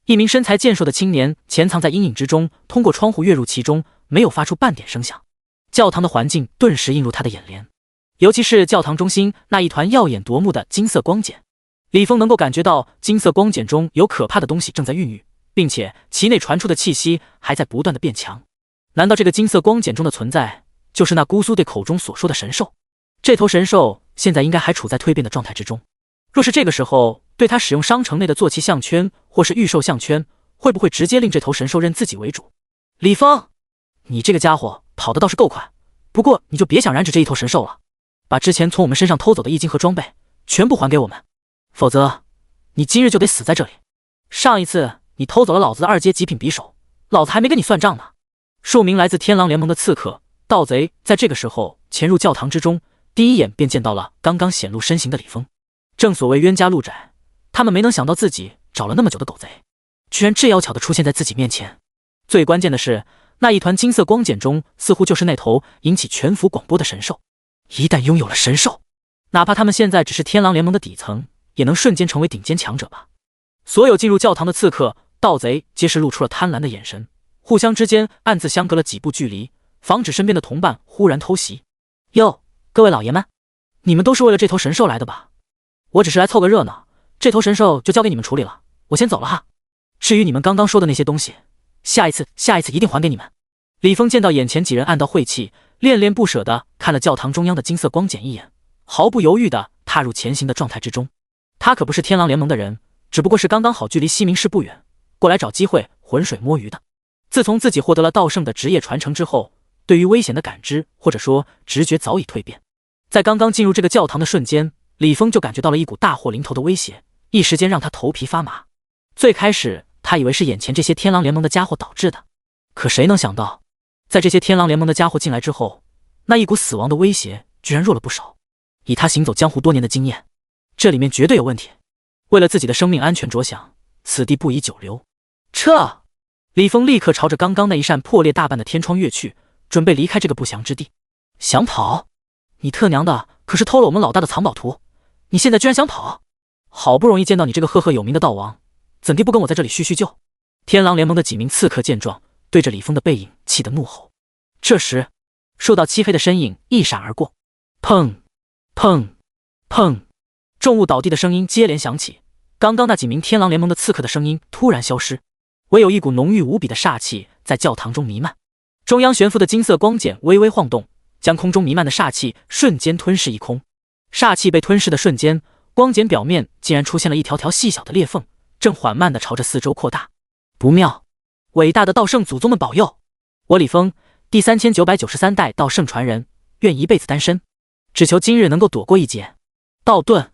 一名身材健硕的青年潜藏在阴影之中，通过窗户跃入其中，没有发出半点声响。教堂的环境顿时映入他的眼帘，尤其是教堂中心那一团耀眼夺目的金色光茧。李峰能够感觉到金色光茧中有可怕的东西正在孕育，并且其内传出的气息还在不断的变强。难道这个金色光茧中的存在，就是那姑苏队口中所说的神兽？这头神兽现在应该还处在蜕变的状态之中。若是这个时候对他使用商城内的坐骑项圈或是御兽项圈，会不会直接令这头神兽认自己为主？李峰，你这个家伙跑得倒是够快，不过你就别想染指这一头神兽了，把之前从我们身上偷走的易经和装备全部还给我们，否则你今日就得死在这里。上一次你偷走了老子的2阶极品匕首，老子还没跟你算账呢。数名来自天狼联盟的刺客、盗贼在这个时候潜入教堂之中，第一眼便见到了刚刚显露身形的李峰。正所谓冤家路窄，他们没能想到自己找了那么久的狗贼，居然这妖巧的出现在自己面前。最关键的是，那一团金色光茧中似乎就是那头引起全服广播的神兽。一旦拥有了神兽，哪怕他们现在只是天狼联盟的底层，也能瞬间成为顶尖强者吧。所有进入教堂的刺客、盗贼皆是露出了贪婪的眼神，互相之间暗自相隔了几步距离，防止身边的同伴忽然偷袭。哟，各位老爷们，你们都是为了这头神兽来的吧？我只是来凑个热闹，这头神兽就交给你们处理了，我先走了哈。至于你们刚刚说的那些东西，下一次一定还给你们。李峰见到眼前几人暗道晦气，恋恋不舍地看了教堂中央的金色光茧一眼，毫不犹豫地踏入前行的状态之中。他可不是天狼联盟的人，只不过是刚刚好距离西明市不远，过来找机会浑水摸鱼的。自从自己获得了道圣的职业传承之后，对于危险的感知或者说直觉早已蜕变。在刚刚进入这个教堂的瞬间，李峰就感觉到了一股大祸临头的威胁，一时间让他头皮发麻。最开始他以为是眼前这些天狼联盟的家伙导致的，可谁能想到，在这些天狼联盟的家伙进来之后，那一股死亡的威胁居然弱了不少。以他行走江湖多年的经验，这里面绝对有问题。为了自己的生命安全着想，此地不宜久留。撤！李峰立刻朝着刚刚那一扇破裂大半的天窗跃去，准备离开这个不祥之地。想跑？你特娘的可是偷了我们老大的藏宝图，你现在居然想跑？好不容易见到你这个赫赫有名的道王，怎地不跟我在这里叙叙旧？天狼联盟的几名刺客见状，对着李峰的背影气得怒吼。这时数道漆黑的身影一闪而过，砰砰砰，重物倒地的声音接连响起。刚刚那几名天狼联盟的刺客的声音突然消失，唯有一股浓郁无比的煞气在教堂中弥漫。中央悬浮的金色光茧微微晃动，将空中弥漫的煞气瞬间吞噬一空。煞气被吞噬的瞬间，光茧表面竟然出现了一条条细小的裂缝，正缓慢地朝着四周扩大。不妙！伟大的道圣祖宗们保佑！我李峰，第3993代道圣传人，愿一辈子单身，只求今日能够躲过一劫。道盾！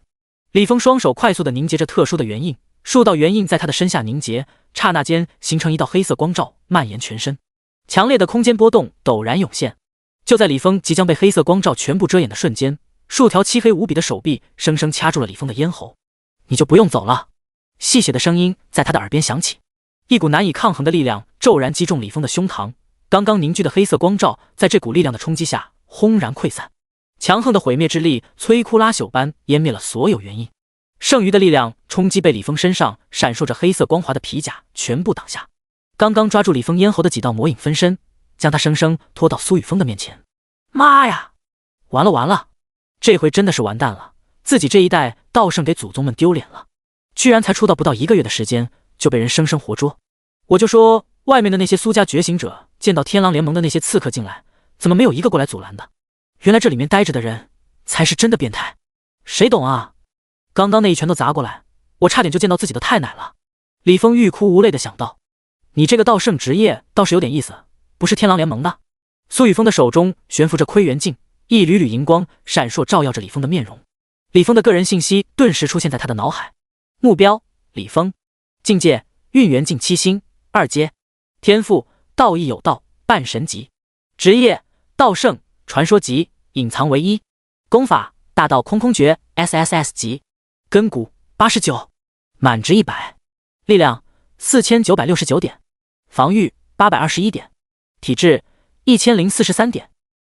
李峰双手快速地凝结着特殊的元印，数道元印在他的身下凝结，刹那间形成一道黑色光罩，蔓延全身。强烈的空间波动陡然涌现。就在李峰即将被黑色光罩全部遮掩的瞬间，数条漆黑无比的手臂生生掐住了李峰的咽喉。你就不用走了。细小的声音在他的耳边响起，一股难以抗衡的力量骤然击中李峰的胸膛，刚刚凝聚的黑色光罩在这股力量的冲击下轰然溃散。强横的毁灭之力摧枯拉朽般湮灭了所有原因，剩余的力量冲击被李峰身上闪烁着黑色光华的皮甲全部挡下。刚刚抓住李峰咽喉的几道魔影分身，将他生生拖到苏雨峰的面前。妈呀！完了完了，这回真的是完蛋了，自己这一代道圣给祖宗们丢脸了，居然才出道不到1个月的时间就被人生生活捉。我就说外面的那些苏家觉醒者见到天狼联盟的那些刺客进来，怎么没有一个过来阻拦的？原来这里面待着的人才是真的变态，谁懂啊？刚刚那一拳头砸过来，我差点就见到自己的太奶了。李峰欲哭无泪的想到，你这个道圣职业倒是有点意思，不是天狼联盟的？苏雨峰的手中悬浮着窥元镜，一缕缕荧光闪烁照耀着李峰的面容。李峰的个人信息顿时出现在他的脑海，目标李峰，境界运元镜7星2阶，天赋道义有道半神级，职业道圣传说级隐藏唯一，功法大道空空诀 SSS 级，根骨89，满值100，力量4969点，防御821点，体质1043点，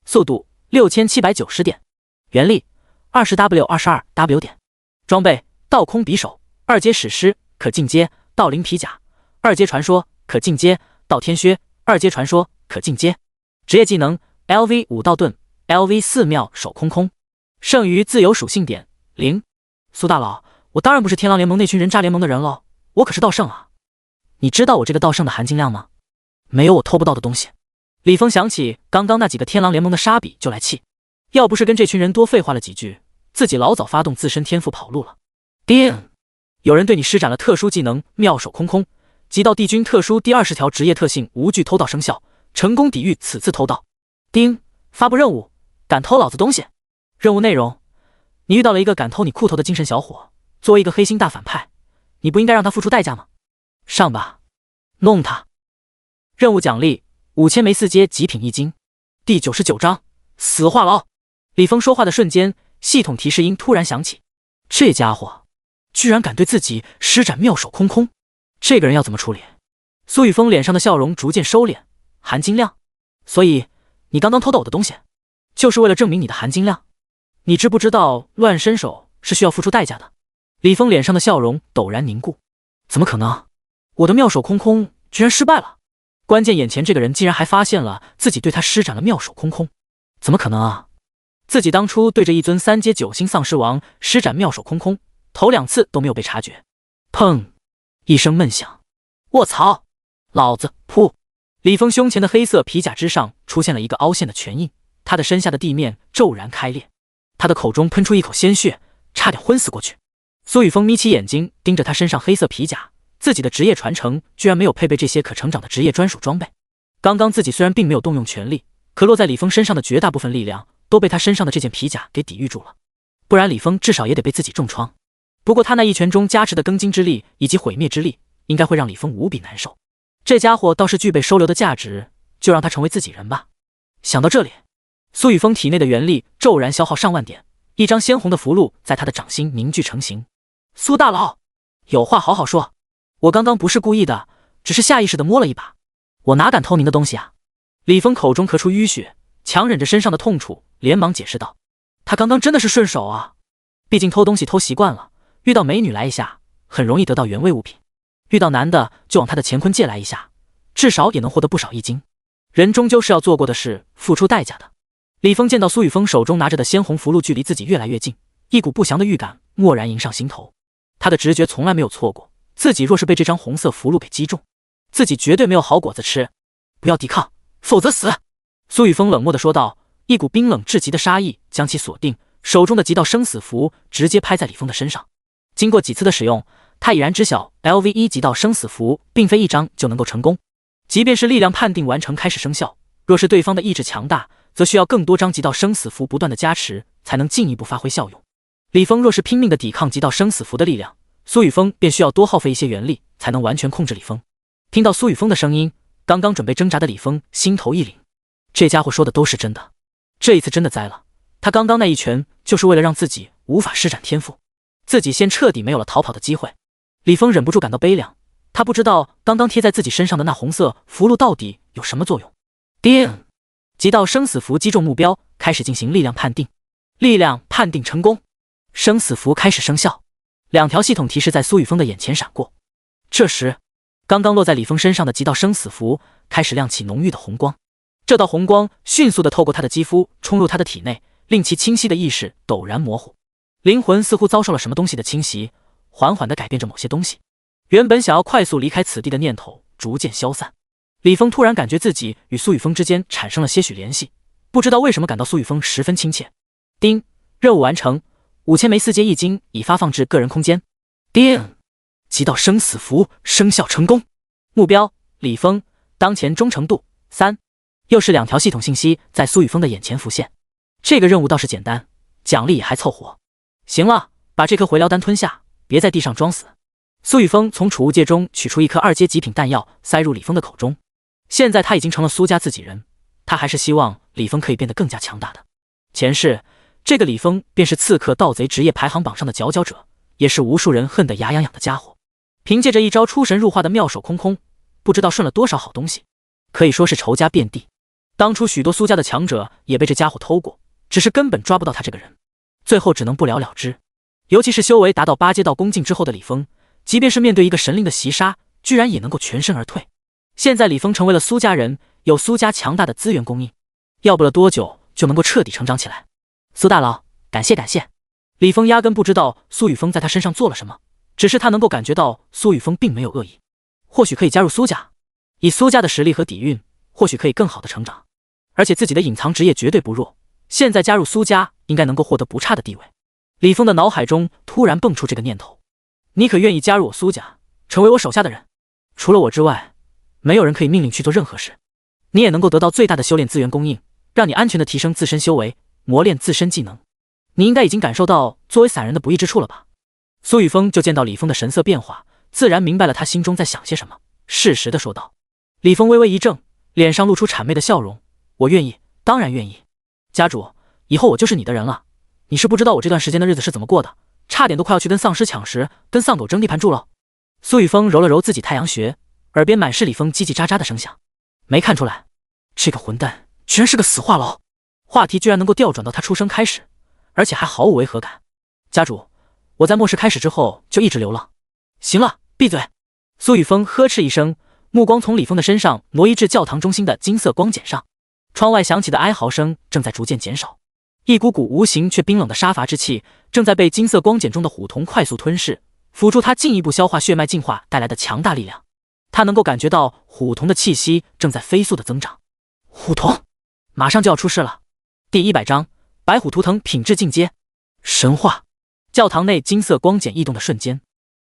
速度6790点，原力20W22W 点，装备道空匕首2阶史诗可进阶道灵皮甲2阶传说可进阶道天靴2阶传说可进阶，职业技能 LV 5道盾 LV 4妙手空空，剩余自由属性点0。苏大佬，我当然不是天狼联盟那群人渣联盟的人喽，我可是道圣啊！你知道我这个道圣的含金量吗？没有我偷不到的东西。李峰想起刚刚那几个天狼联盟的沙比就来气，要不是跟这群人多废话了几句，自己老早发动自身天赋跑路了。叮！有人对你施展了特殊技能妙手空空，极道帝君特殊第20条职业特性无惧偷盗生效，成功抵御此次偷盗。叮！发布任务，敢偷老子东西。任务内容：你遇到了一个敢偷你裤头的精神小伙，作为一个黑心大反派，你不应该让他付出代价吗？上吧，弄他！任务奖励5000枚4阶极品一金。第99章死话痨。李峰说话的瞬间，系统提示音突然响起，这家伙居然敢对自己施展妙手空空，这个人要怎么处理？苏雨峰脸上的笑容逐渐收敛，含金量？所以你刚刚偷到我的东西，就是为了证明你的含金量？你知不知道乱伸手是需要付出代价的？李峰脸上的笑容陡然凝固，怎么可能？我的妙手空空居然失败了，关键眼前这个人竟然还发现了自己对他施展了妙手空空，怎么可能啊？自己当初对着一尊3阶9星丧尸王施展妙手空空，头2次都没有被察觉。砰！一声闷响，卧槽！老子噗！李峰胸前的黑色皮甲之上出现了一个凹陷的拳印，他的身下的地面骤然开裂，他的口中喷出一口鲜血，差点昏死过去。苏雨峰眯起眼睛盯着他身上黑色皮甲，自己的职业传承居然没有配备这些可成长的职业专属装备。刚刚自己虽然并没有动用全力，可落在李峰身上的绝大部分力量都被他身上的这件皮甲给抵御住了，不然李峰至少也得被自己重创。不过他那一拳中加持的庚金之力以及毁灭之力，应该会让李峰无比难受。这家伙倒是具备收留的价值，就让他成为自己人吧。想到这里，苏雨峰体内的元力骤然消耗上万点，一张鲜红的符箓在他的掌心凝聚成型。苏大佬，有话好好说，我刚刚不是故意的，只是下意识的摸了一把，我哪敢偷您的东西啊？李峰口中咳出淤血，强忍着身上的痛楚，连忙解释道：他刚刚真的是顺手啊，毕竟偷东西偷习惯了，遇到美女来一下，很容易得到原味物品，遇到男的就往他的乾坤借来一下，至少也能获得不少一金。人终究是要做过的事，付出代价的。李峰见到苏雨峰手中拿着的鲜红符箓距离自己越来越近，一股不祥的预感蓦然迎上心头。他的直觉从来没有错过，自己若是被这张红色符箓给击中，自己绝对没有好果子吃。不要抵抗，否则死！苏雨峰冷漠地说道，一股冰冷至极的杀意将其锁定，手中的极道生死符直接拍在李峰的身上。经过几次的使用，他已然知晓 LV1 极道生死符并非一张就能够成功，即便是力量判定完成开始生效，若是对方的意志强大，则需要更多张极道生死符不断的加持，才能进一步发挥效用。李峰若是拼命的抵抗极道生死符的力量，苏雨峰便需要多耗费一些元力，才能完全控制李峰。听到苏雨峰的声音，刚刚准备挣扎的李峰心头一凛，这家伙说的都是真的，这一次真的栽了。他刚刚那一拳就是为了让自己无法施展天赋，自己先彻底没有了逃跑的机会。李峰忍不住感到悲凉，他不知道刚刚贴在自己身上的那红色符箓到底有什么作用。叮！极道生死符击中目标，开始进行力量判定。力量判定成功，生死符开始生效。2条系统提示在苏雨峰的眼前闪过。这时，刚刚落在李峰身上的极道生死符开始亮起浓郁的红光，这道红光迅速地透过他的肌肤冲入他的体内，令其清晰的意识陡然模糊，灵魂似乎遭受了什么东西的侵袭，缓缓地改变着某些东西。原本想要快速离开此地的念头逐渐消散。李峰突然感觉自己与苏雨峰之间产生了些许联系，不知道为什么感到苏雨峰十分亲切。叮！任务完成，5000枚4阶一金已发放至个人空间。叮！极道生死符生效成功。目标：李峰，当前忠诚度3。又是2条系统信息在苏雨峰的眼前浮现。这个任务倒是简单，奖励也还凑合。行了，把这颗回疗丹吞下，别在地上装死。苏雨峰从储物戒中取出一颗2阶极品弹药，塞入李峰的口中。现在他已经成了苏家自己人，他还是希望李峰可以变得更加强大的。前世，这个李峰便是刺客盗贼职业排行榜上的佼佼者，也是无数人恨得牙痒痒的家伙。凭借着一招出神入化的妙手空空，不知道顺了多少好东西，可以说是仇家遍地。当初许多苏家的强者也被这家伙偷过，只是根本抓不到他这个人，最后只能不了了之。尤其是修为达到8阶道恭敬之后的李峰，即便是面对一个神灵的袭杀，居然也能够全身而退。现在李峰成为了苏家人，有苏家强大的资源供应，要不了多久就能够彻底成长起来。苏大佬，感谢感谢。李峰压根不知道苏雨峰在他身上做了什么，只是他能够感觉到苏雨峰并没有恶意，或许可以加入苏家。以苏家的实力和底蕴，或许可以更好的成长。而且自己的隐藏职业绝对不弱，现在加入苏家应该能够获得不差的地位。李峰的脑海中突然蹦出这个念头：你可愿意加入我苏家，成为我手下的人？除了我之外，没有人可以命令去做任何事。你也能够得到最大的修炼资源供应，让你安全的提升自身修为，磨练自身技能。你应该已经感受到作为散人的不易之处了吧？苏雨峰就见到李峰的神色变化，自然明白了他心中在想些什么，适时的说道。李峰微微一怔，脸上露出谄媚的笑容：我愿意，当然愿意。家主，以后我就是你的人了。你是不知道我这段时间的日子是怎么过的，差点都快要去跟丧尸抢食，跟丧狗争地盘住了。苏雨峰揉了揉自己太阳穴，耳边满是李峰叽叽喳喳的声响。没看出来，这个混蛋居然是个死话痨，话题居然能够调转到他出生开始，而且还毫无违和感。家主，我在末世开始之后就一直流浪。行了，闭嘴！苏雨峰呵斥一声，目光从李峰的身上挪移至教堂中心的金色光茧上。窗外响起的哀嚎声正在逐渐减少，一股股无形却冰冷的杀伐之气正在被金色光茧中的虎瞳快速吞噬，辅助他进一步消化血脉进化带来的强大力量。他能够感觉到虎瞳的气息正在飞速的增长。虎瞳马上就要出世了。第100章白虎图腾品质进阶。神话。教堂内金色光茧异动的瞬间，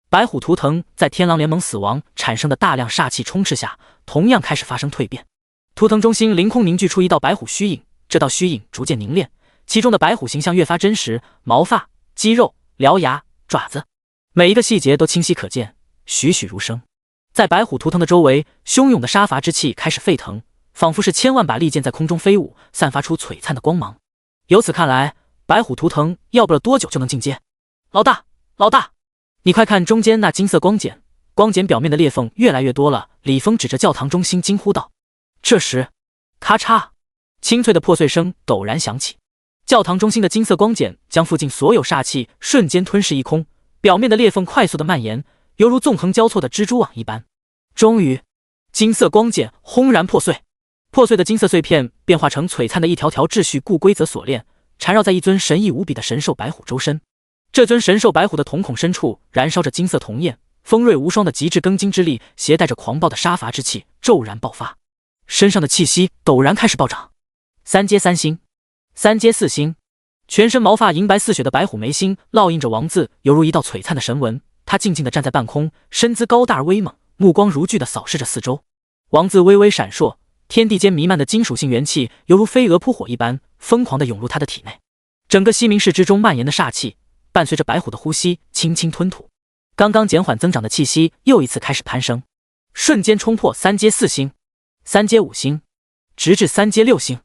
白虎图腾在天狼联盟死亡产生的大量煞气充斥下，同样开始发生蜕变。图腾中心凌空凝聚出一道白虎虚影，这道虚影逐渐凝练，其中的白虎形象越发真实，毛发、肌肉、獠牙、爪子，每一个细节都清晰可见，栩栩如生。在白虎图腾的周围，汹涌的杀伐之气开始沸腾，仿佛是千万把利剑在空中飞舞，散发出璀璨的光芒。由此看来，白虎图腾要不了多久就能进阶。老大，老大，你快看中间那金色光茧，光茧表面的裂缝越来越多了。李峰指着教堂中心惊呼道。这时，咔嚓，清脆的破碎声陡然响起，教堂中心的金色光茧将附近所有煞气瞬间吞噬一空，表面的裂缝快速的蔓延，犹如纵横交错的蜘蛛网一般。终于，金色光茧轰然破碎，破碎的金色碎片变化成璀璨的一条条秩序固规则锁链，缠绕在一尊神异无比的神兽白虎周身。这尊神兽白虎的瞳孔深处燃烧着金色铜焰，锋锐无双的极致庚金之力携带着狂暴的杀伐之气骤然爆发，身上的气息陡然开始暴涨。3阶3星，3阶4星，全身毛发银白似雪的白虎眉心烙印着王字，犹如一道璀璨的神纹。他静静地站在半空，身姿高大而威猛，目光如炬地扫视着四周。王字微微闪烁，天地间弥漫的金属性元气犹如飞蛾扑火一般，疯狂地涌入他的体内。整个西明市之中蔓延的煞气伴随着白虎的呼吸轻轻吞吐，刚刚减缓增长的气息又一次开始攀升，瞬间冲破3阶4星、3阶5星，直至3阶6星。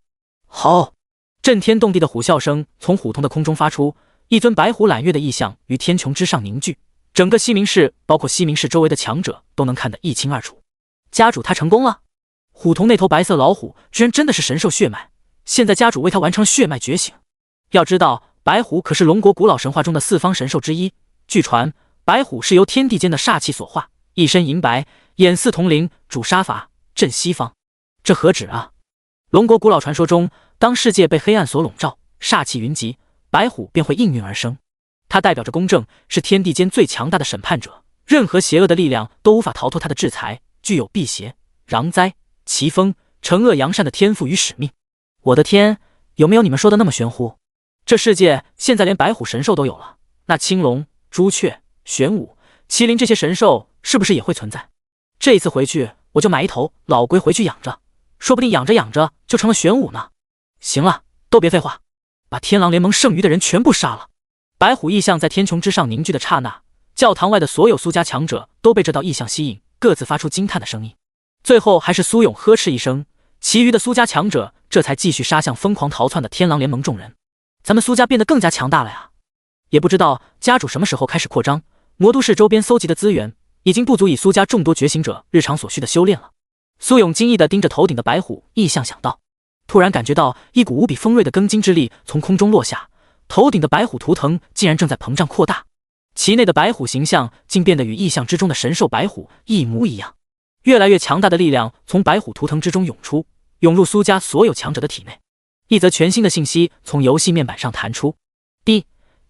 好！震天动地的虎啸声从虎瞳的空中发出，一尊白虎揽月的异象于天穹之上凝聚，整个西明市，包括西明市周围的强者都能看得一清二楚。家主他成功了！虎瞳那头白色老虎居然真的是神兽血脉，现在家主为他完成了血脉觉醒。要知道，白虎可是龙国古老神话中的4方神兽之一。据传，白虎是由天地间的煞气所化，一身银白，眼似铜铃，主杀伐，镇西方。这何止啊！龙国古老传说中，当世界被黑暗所笼罩，煞气云集，白虎便会应运而生。它代表着公正，是天地间最强大的审判者，任何邪恶的力量都无法逃脱它的制裁，具有辟邪、攘灾、祈风、惩恶扬善的天赋与使命。我的天，有没有你们说的那么玄乎？这世界现在连白虎神兽都有了，那青龙、朱雀、玄武、麒麟这些神兽是不是也会存在？这一次回去我就买一头老龟回去养着，说不定养着养着就成了玄武呢。行了，都别废话，把天狼联盟剩余的人全部杀了！白虎异象在天穹之上凝聚的刹那，教堂外的所有苏家强者都被这道异象吸引，各自发出惊叹的声音。最后还是苏勇呵斥一声，其余的苏家强者这才继续杀向疯狂逃窜的天狼联盟众人。咱们苏家变得更加强大了呀！也不知道家主什么时候开始扩张，魔都市周边搜集的资源已经不足以苏家众多觉醒者日常所需的修炼了。苏勇惊异地盯着头顶的白虎异象想到，突然感觉到一股无比锋锐的庚金之力从空中落下，头顶的白虎图腾竟然正在膨胀扩大，其内的白虎形象竟变得与异象之中的神兽白虎一模一样。越来越强大的力量从白虎图腾之中涌出，涌入苏家所有强者的体内。一则全新的信息从游戏面板上弹出： B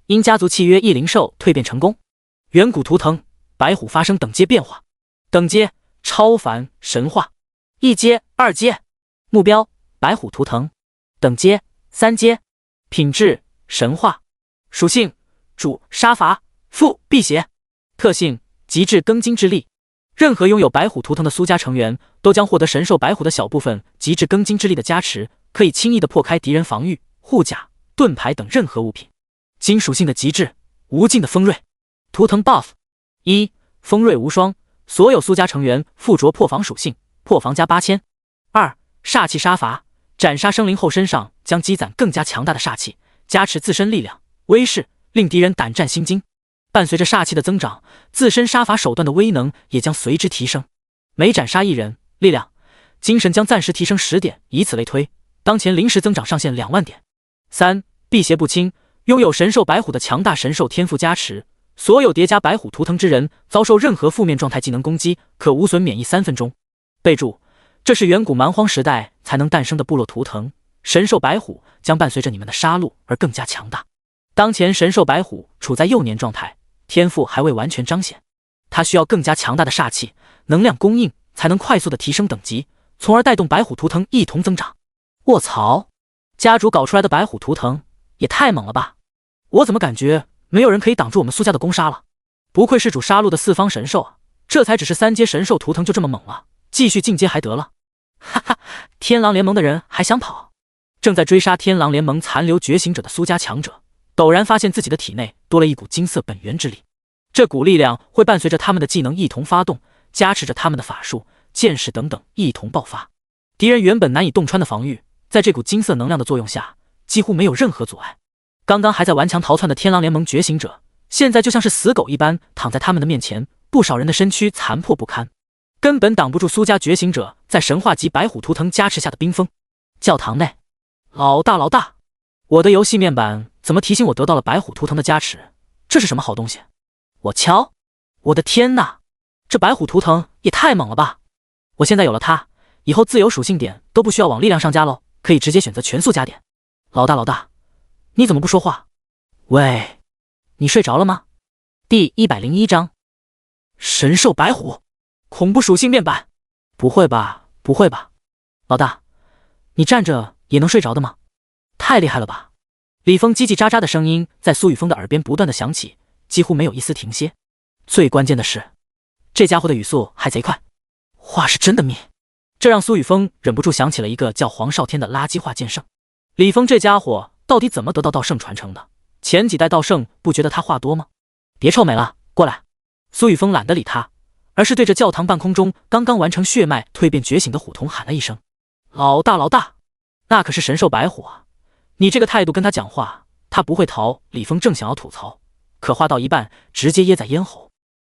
因家族契约异灵兽蜕变成功，远古图腾白虎发生等阶变化，等阶超凡神话，1阶2阶。目标：白虎图腾。等阶：3阶。品质：神话。属性：主杀伐，副辟邪。特性：极致庚金之力。任何拥有白虎图腾的苏家成员都将获得神兽白虎的小部分极致庚金之力的加持，可以轻易的破开敌人防御、护甲、盾牌等任何物品。金属性的极致：无尽的锋锐。图腾 buff： 1. 锋锐无双，所有苏家成员附着破防属性，破防加8000。2. 煞气杀伐，斩杀生灵后身上将积攒更加强大的煞气，加持自身力量、威势，令敌人胆战心惊。伴随着煞气的增长，自身杀伐手段的威能也将随之提升。每斩杀一人，力量、精神将暂时提升10点，以此类推，当前临时增长上限2万点。3. 辟邪不侵，拥有神兽白虎的强大神兽天赋加持，所有叠加白虎图腾之人遭受任何负面状态技能攻击，可无损免疫3分钟。备注：这是远古蛮荒时代才能诞生的部落图腾，神兽白虎将伴随着你们的杀戮而更加强大。当前神兽白虎处在幼年状态，天赋还未完全彰显，它需要更加强大的煞气能量供应，才能快速的提升等级，从而带动白虎图腾一同增长。卧槽，家主搞出来的白虎图腾也太猛了吧！我怎么感觉没有人可以挡住我们苏家的攻杀了？不愧是主杀戮的4方神兽啊，这才只是3阶神兽图腾就这么猛了，继续进阶还得了。哈哈，天狼联盟的人还想跑？正在追杀天狼联盟残留觉醒者的苏家强者陡然发现自己的体内多了一股金色本源之力，这股力量会伴随着他们的技能一同发动，加持着他们的法术、剑士等等一同爆发。敌人原本难以洞穿的防御，在这股金色能量的作用下，几乎没有任何阻碍。刚刚还在顽强逃窜的天狼联盟觉醒者，现在就像是死狗一般躺在他们的面前，不少人的身躯残破不堪，根本挡不住苏家觉醒者在神话级白虎图腾加持下的冰封。教堂内，老大，我的游戏面板怎么提醒我得到了白虎图腾的加持？这是什么好东西？我敲！我的天哪，这白虎图腾也太猛了吧！我现在有了它，以后自由属性点都不需要往力量上加喽，可以直接选择全速加点。老大，你怎么不说话？喂，你睡着了吗？第101章，神兽白虎，恐怖属性面板。不会吧，老大，你站着也能睡着的吗？太厉害了吧！李峰叽叽喳喳的声音在苏雨峰的耳边不断的响起，几乎没有一丝停歇。最关键的是，这家伙的语速还贼快，话是真的密，这让苏雨峰忍不住想起了一个叫黄少天的垃圾话剑圣。李峰这家伙到底怎么得到道圣传承的？前几代道圣不觉得他话多吗？别臭美了，过来！苏雨峰懒得理他，而是对着教堂半空中刚刚完成血脉蜕变觉醒的虎童喊了一声：“老大，那可是神兽白虎啊！你这个态度跟他讲话，他不会逃。”李峰正想要吐槽，可话到一半直接噎在咽喉。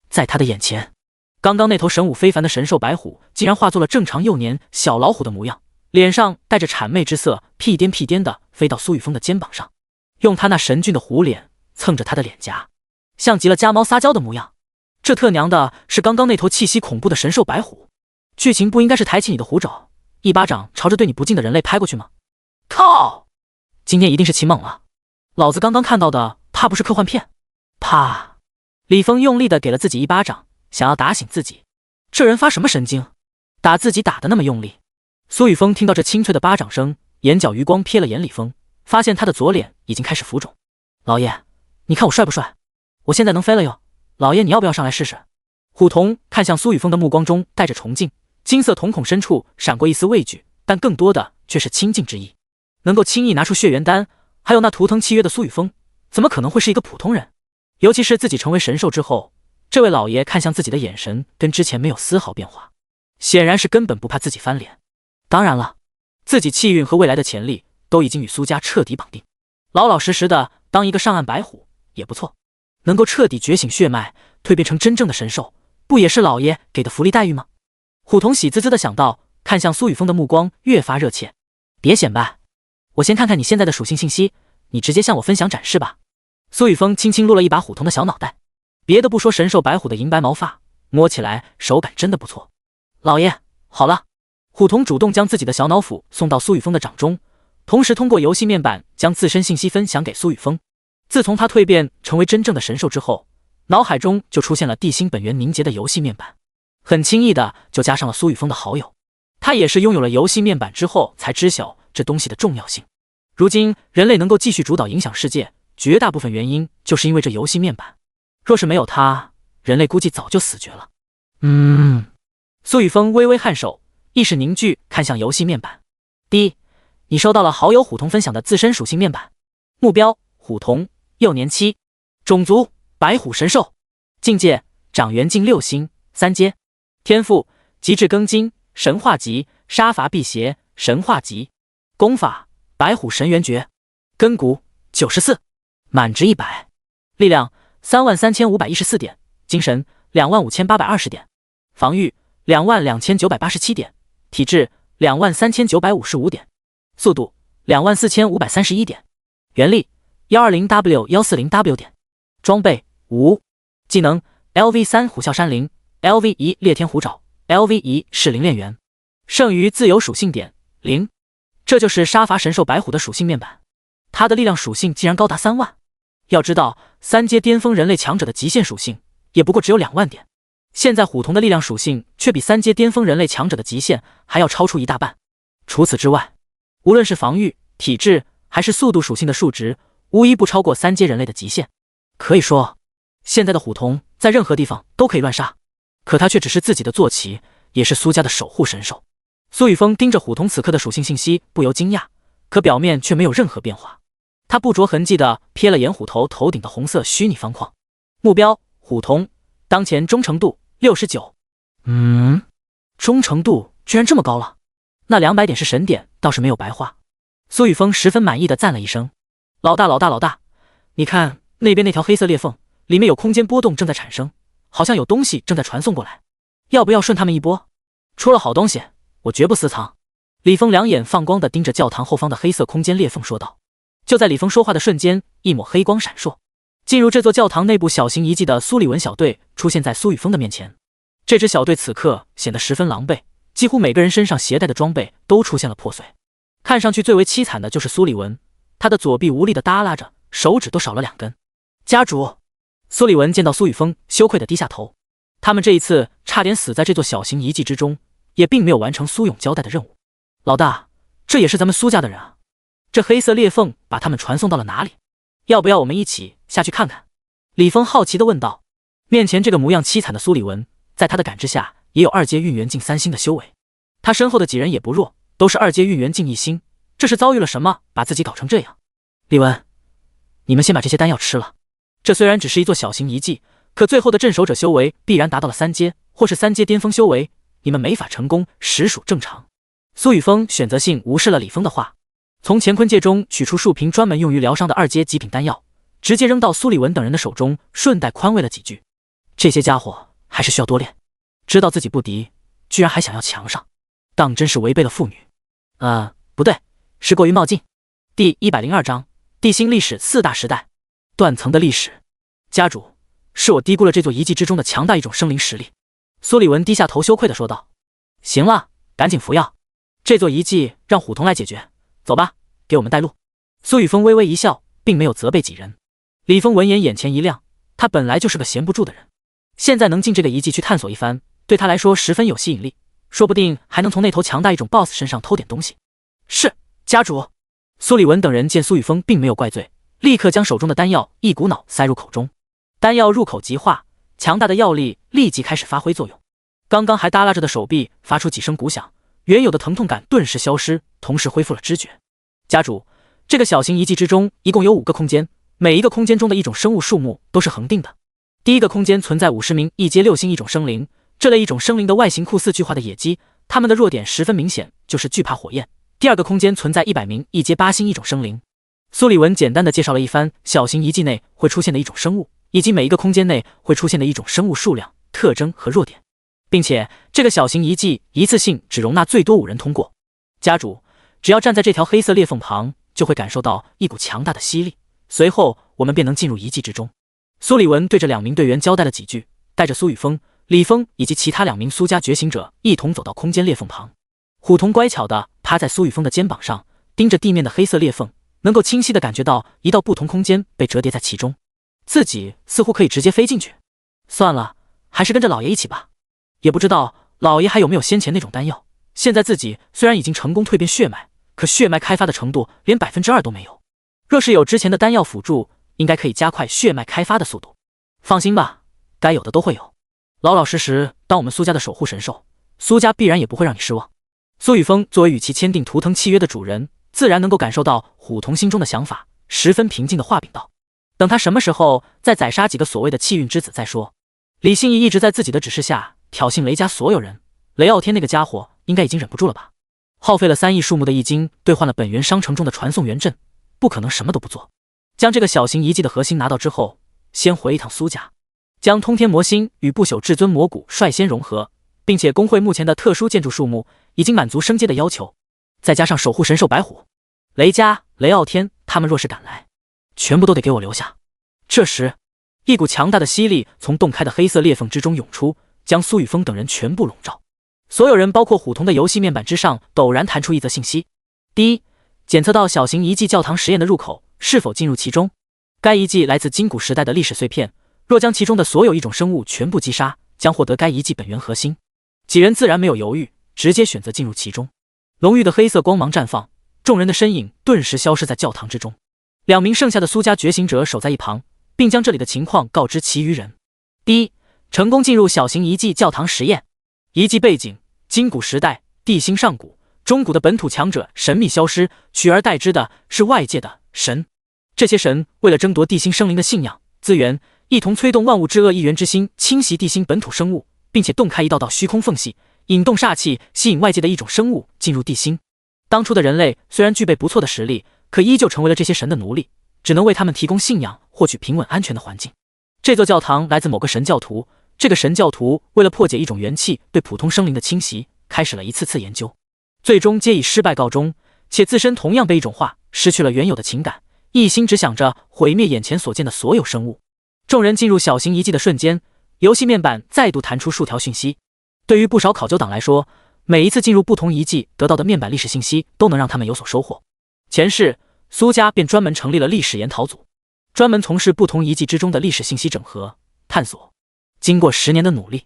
在他的眼前，刚刚那头神武非凡的神兽白虎竟然化作了正常幼年小老虎的模样，脸上带着谄媚之色，屁颠的飞到苏雨峰的肩膀上，用他那神俊的虎脸蹭着他的脸颊，像极了家猫撒娇的模样。这特娘的是刚刚那头气息恐怖的神兽白虎，剧情不应该是抬起你的虎爪，一巴掌朝着对你不敬的人类拍过去吗？靠！今天一定是奇猛了，老子刚刚看到的怕不是科幻片？啪！李峰用力的给了自己一巴掌，想要打醒自己。这人发什么神经，打自己打得那么用力？苏雨峰听到这清脆的巴掌声，眼角余光瞥了眼李峰，发现他的左脸已经开始浮肿。老爷，你看我帅不帅？我现在能飞了哟！老爷，你要不要上来试试？虎童看向苏雨峰的目光中带着崇敬，金色瞳孔深处闪过一丝畏惧，但更多的却是亲近之意。能够轻易拿出血缘丹，还有那图腾契约的苏雨峰，怎么可能会是一个普通人？尤其是自己成为神兽之后，这位老爷看向自己的眼神跟之前没有丝毫变化，显然是根本不怕自己翻脸。当然了，自己气运和未来的潜力都已经与苏家彻底绑定，老老实实的当一个上岸白虎也不错。能够彻底觉醒血脉，蜕变成真正的神兽，不也是老爷给的福利待遇吗？虎童喜滋滋的想到，看向苏雨峰的目光越发热切。别显摆，我先看看你现在的属性信息，你直接向我分享展示吧。苏雨峰轻轻撸了一把虎童的小脑袋，别的不说，神兽白虎的银白毛发摸起来手感真的不错。老爷，好了。虎童主动将自己的小脑斧送到苏雨峰的掌中，同时通过游戏面板将自身信息分享给苏雨峰。自从他蜕变成为真正的神兽之后，脑海中就出现了地心本源凝结的游戏面板，很轻易的就加上了苏雨峰的好友。他也是拥有了游戏面板之后才知晓这东西的重要性。如今人类能够继续主导影响世界，绝大部分原因就是因为这游戏面板。若是没有它，人类估计早就死绝了。苏雨峰微微颔首，意识凝聚，看向游戏面板。第一，你收到了好友虎童分享的自身属性面板。目标：虎童，幼年期，种族：白虎神兽，境界：长元境6星，3阶，天赋：极致庚金，神话级，杀伐辟邪，神话级，功法：白虎神元诀，根骨94，满值100，力量33514点，精神25820点，防御22987点，体质23955点，速度24531点，原力 120W140W 点，装备无，技能 LV3 虎啸山林， LV1 猎天虎爪， LV1 是灵炼源，剩余自由属性点0。这就是杀伐神兽白虎的属性面板，它的力量属性竟然高达3万。要知道3阶巅峰人类强者的极限属性也不过只有2万点，现在虎童的力量属性却比3阶巅峰人类强者的极限还要超出一大半。除此之外，无论是防御、体质还是速度属性的数值，无一不超过3阶人类的极限。可以说，现在的虎童在任何地方都可以乱杀，可他却只是自己的坐骑，也是苏家的守护神兽。苏雨峰盯着虎童此刻的属性信息，不由惊讶，可表面却没有任何变化。他不着痕迹地瞥了眼虎头顶的红色虚拟方框，目标：虎童，当前忠诚度69。忠诚度居然这么高了，那200点是神点，倒是没有白花。苏雨峰十分满意地赞了一声：“老大，你看那边那条黑色裂缝，里面有空间波动正在产生，好像有东西正在传送过来，要不要顺他们一波？出了好东西，我绝不私藏。”李峰两眼放光地盯着教堂后方的黑色空间裂缝说道。就在李峰说话的瞬间，一抹黑光闪烁，进入这座教堂内部小型遗迹的苏利文小队出现在苏雨峰的面前。这支小队此刻显得十分狼狈，几乎每个人身上携带的装备都出现了破碎。看上去最为凄惨的就是苏利文，他的左臂无力地耷拉着，手指都少了2根。家主，苏利文见到苏雨峰，羞愧地低下头。他们这一次差点死在这座小型遗迹之中，也并没有完成苏勇交代的任务。老大，这也是咱们苏家的人啊，这黑色裂缝把他们传送到了哪里？要不要我们一起下去看看？李峰好奇地问道。面前这个模样凄惨的苏利文，在他的感知下也有2阶运元境3星的修为，他身后的几人也不弱，都是2阶运元境1星，这是遭遇了什么把自己搞成这样？李文，你们先把这些丹药吃了，这虽然只是一座小型遗迹，可最后的镇守者修为必然达到了3阶或是3阶巅峰修为，你们没法成功实属正常。苏雨峰选择性无视了李峰的话，从乾坤界中取出数瓶专门用于疗伤的2阶极品丹药，直接扔到苏利文等人的手中，顺带宽慰了几句。这些家伙还是需要多练，知道自己不敌，居然还想要强上，当真是违背了妇女。不对，是过于冒进。第102章地心历史4大时代，断层的历史。家主，是我低估了这座遗迹之中的强大一种生灵实力。苏利文低下头羞愧地说道。行了，赶紧服药，这座遗迹让虎童来解决，走吧，给我们带路。苏雨峰微微一笑，并没有责备几人。李峰闻言眼前一亮，他本来就是个闲不住的人，现在能进这个遗迹去探索一番，对他来说十分有吸引力，说不定还能从那头强大一种 BOSS 身上偷点东西。是，家主。苏利文等人见苏雨峰并没有怪罪，立刻将手中的丹药一股脑塞入口中。丹药入口即化，强大的药力立即开始发挥作用。刚刚还耷拉着的手臂发出几声鼓响，原有的疼痛感顿时消失，同时恢复了知觉。家主，这个小型遗迹之中一共有5个空间，每一个空间中的一种生物数目都是恒定的。第一个空间存在50名1阶6星一种生灵，这类一种生灵的外形酷似巨化的野鸡，它们的弱点十分明显，就是惧怕火焰。第二个空间存在100名1阶8星一种生灵。苏利文简单的介绍了一番小型遗迹内会出现的一种生物，以及每一个空间内会出现的一种生物数量、特征和弱点，并且这个小型遗迹一次性只容纳最多5人通过。家主，只要站在这条黑色裂缝旁，就会感受到一股强大的吸力，随后我们便能进入遗迹之中。苏利文对着2名队员交代了几句，带着苏雨峰、李峰以及其他2名苏家觉醒者一同走到空间裂缝旁。虎童乖巧地趴在苏雨峰的肩膀上，盯着地面的黑色裂缝，能够清晰地感觉到一道不同空间被折叠在其中，自己似乎可以直接飞进去。算了，还是跟着老爷一起吧，也不知道老爷还有没有先前那种丹药，现在自己虽然已经成功蜕变血脉，可血脉开发的程度连2%都没有。若是有之前的丹药辅助，应该可以加快血脉开发的速度。放心吧，该有的都会有。老老实实当我们苏家的守护神兽，苏家必然也不会让你失望。苏雨峰作为与其签订图腾契约的主人，自然能够感受到虎童心中的想法，十分平静的画禀道：等他什么时候再宰杀几个所谓的气运之子再说。李信义一直在自己的指示下挑衅雷家所有人，雷傲天那个家伙应该已经忍不住了吧？耗费了3亿数目的易经兑换了本源商城中的传送元阵，不可能什么都不做。将这个小型遗迹的核心拿到之后，先回一趟苏家，将通天魔心与不朽至尊魔骨率先融合，并且工会目前的特殊建筑数目已经满足升阶的要求，再加上守护神兽白虎，雷家、雷傲天他们若是敢来，全部都得给我留下。这时，一股强大的吸力从洞开的黑色裂缝之中涌出，将苏雨峰等人全部笼罩。所有人包括虎童的游戏面板之上陡然弹出一则信息：第一，检测到小型遗迹教堂实验的入口，是否进入其中？该遗迹来自金古时代的历史碎片，若将其中的所有异种生物全部击杀，将获得该遗迹本源核心。几人自然没有犹豫，直接选择进入其中。浓郁的黑色光芒绽放，众人的身影顿时消失在教堂之中。2名剩下的苏家觉醒者守在一旁，并将这里的情况告知其余人。第一，成功进入小型遗迹教堂实验。遗迹背景：金古时代，地心上古，中古的本土强者神秘消失，取而代之的是外界的神。这些神为了争夺地心生灵的信仰资源，一同催动万物之恶一元之心，侵袭地心本土生物，并且洞开一道道虚空缝隙，引动煞气，吸引外界的一种生物进入地心。当初的人类虽然具备不错的实力，可依旧成为了这些神的奴隶，只能为他们提供信仰，获取平稳安全的环境。这座教堂来自某个神教徒，这个神教徒为了破解一种元气对普通生灵的侵袭，开始了一次次研究，最终皆以失败告终，且自身同样被一种化，失去了原有的情感，一心只想着毁灭眼前所见的所有生物。众人进入小型遗迹的瞬间，游戏面板再度弹出数条讯息。对于不少考究党来说，每一次进入不同遗迹得到的面板历史信息都能让他们有所收获。前世苏家便专门成立了历史研讨组，专门从事不同遗迹之中的历史信息整合探索。经过10年的努力，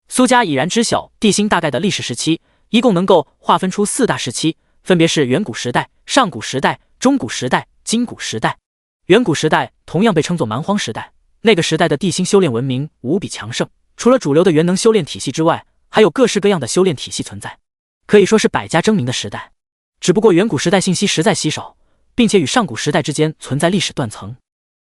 苏家已然知晓地心大概的历史时期，一共能够划分出4大时期，分别是远古时代、上古时代、中古时代、今古时代。远古时代同样被称作蛮荒时代，那个时代的地心修炼文明无比强盛，除了主流的元能修炼体系之外，还有各式各样的修炼体系存在，可以说是百家争鸣的时代。只不过远古时代信息实在稀少，并且与上古时代之间存在历史断层，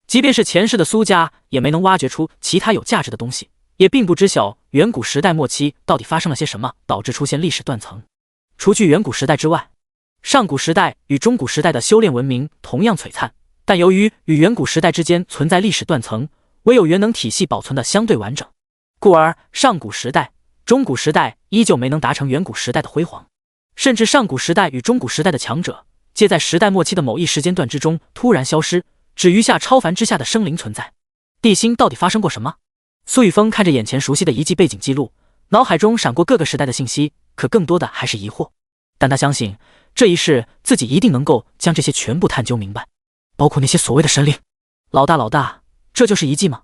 即便是前世的苏家也没能挖掘出其他有价值的东西，也并不知晓远古时代末期到底发生了些什么，导致出现历史断层。除去远古时代之外，上古时代与中古时代的修炼文明同样璀璨，但由于与远古时代之间存在历史断层，唯有元能体系保存的相对完整，故而上古时代、中古时代依旧没能达成远古时代的辉煌，甚至上古时代与中古时代的强者，皆在时代末期的某一时间段之中突然消失，只余下超凡之下的生灵存在。地心到底发生过什么？苏雨峰看着眼前熟悉的遗迹背景记录，脑海中闪过各个时代的信息，可更多的还是疑惑。但他相信这一世自己一定能够将这些全部探究明白，包括那些所谓的神灵。老大，这就是遗迹吗？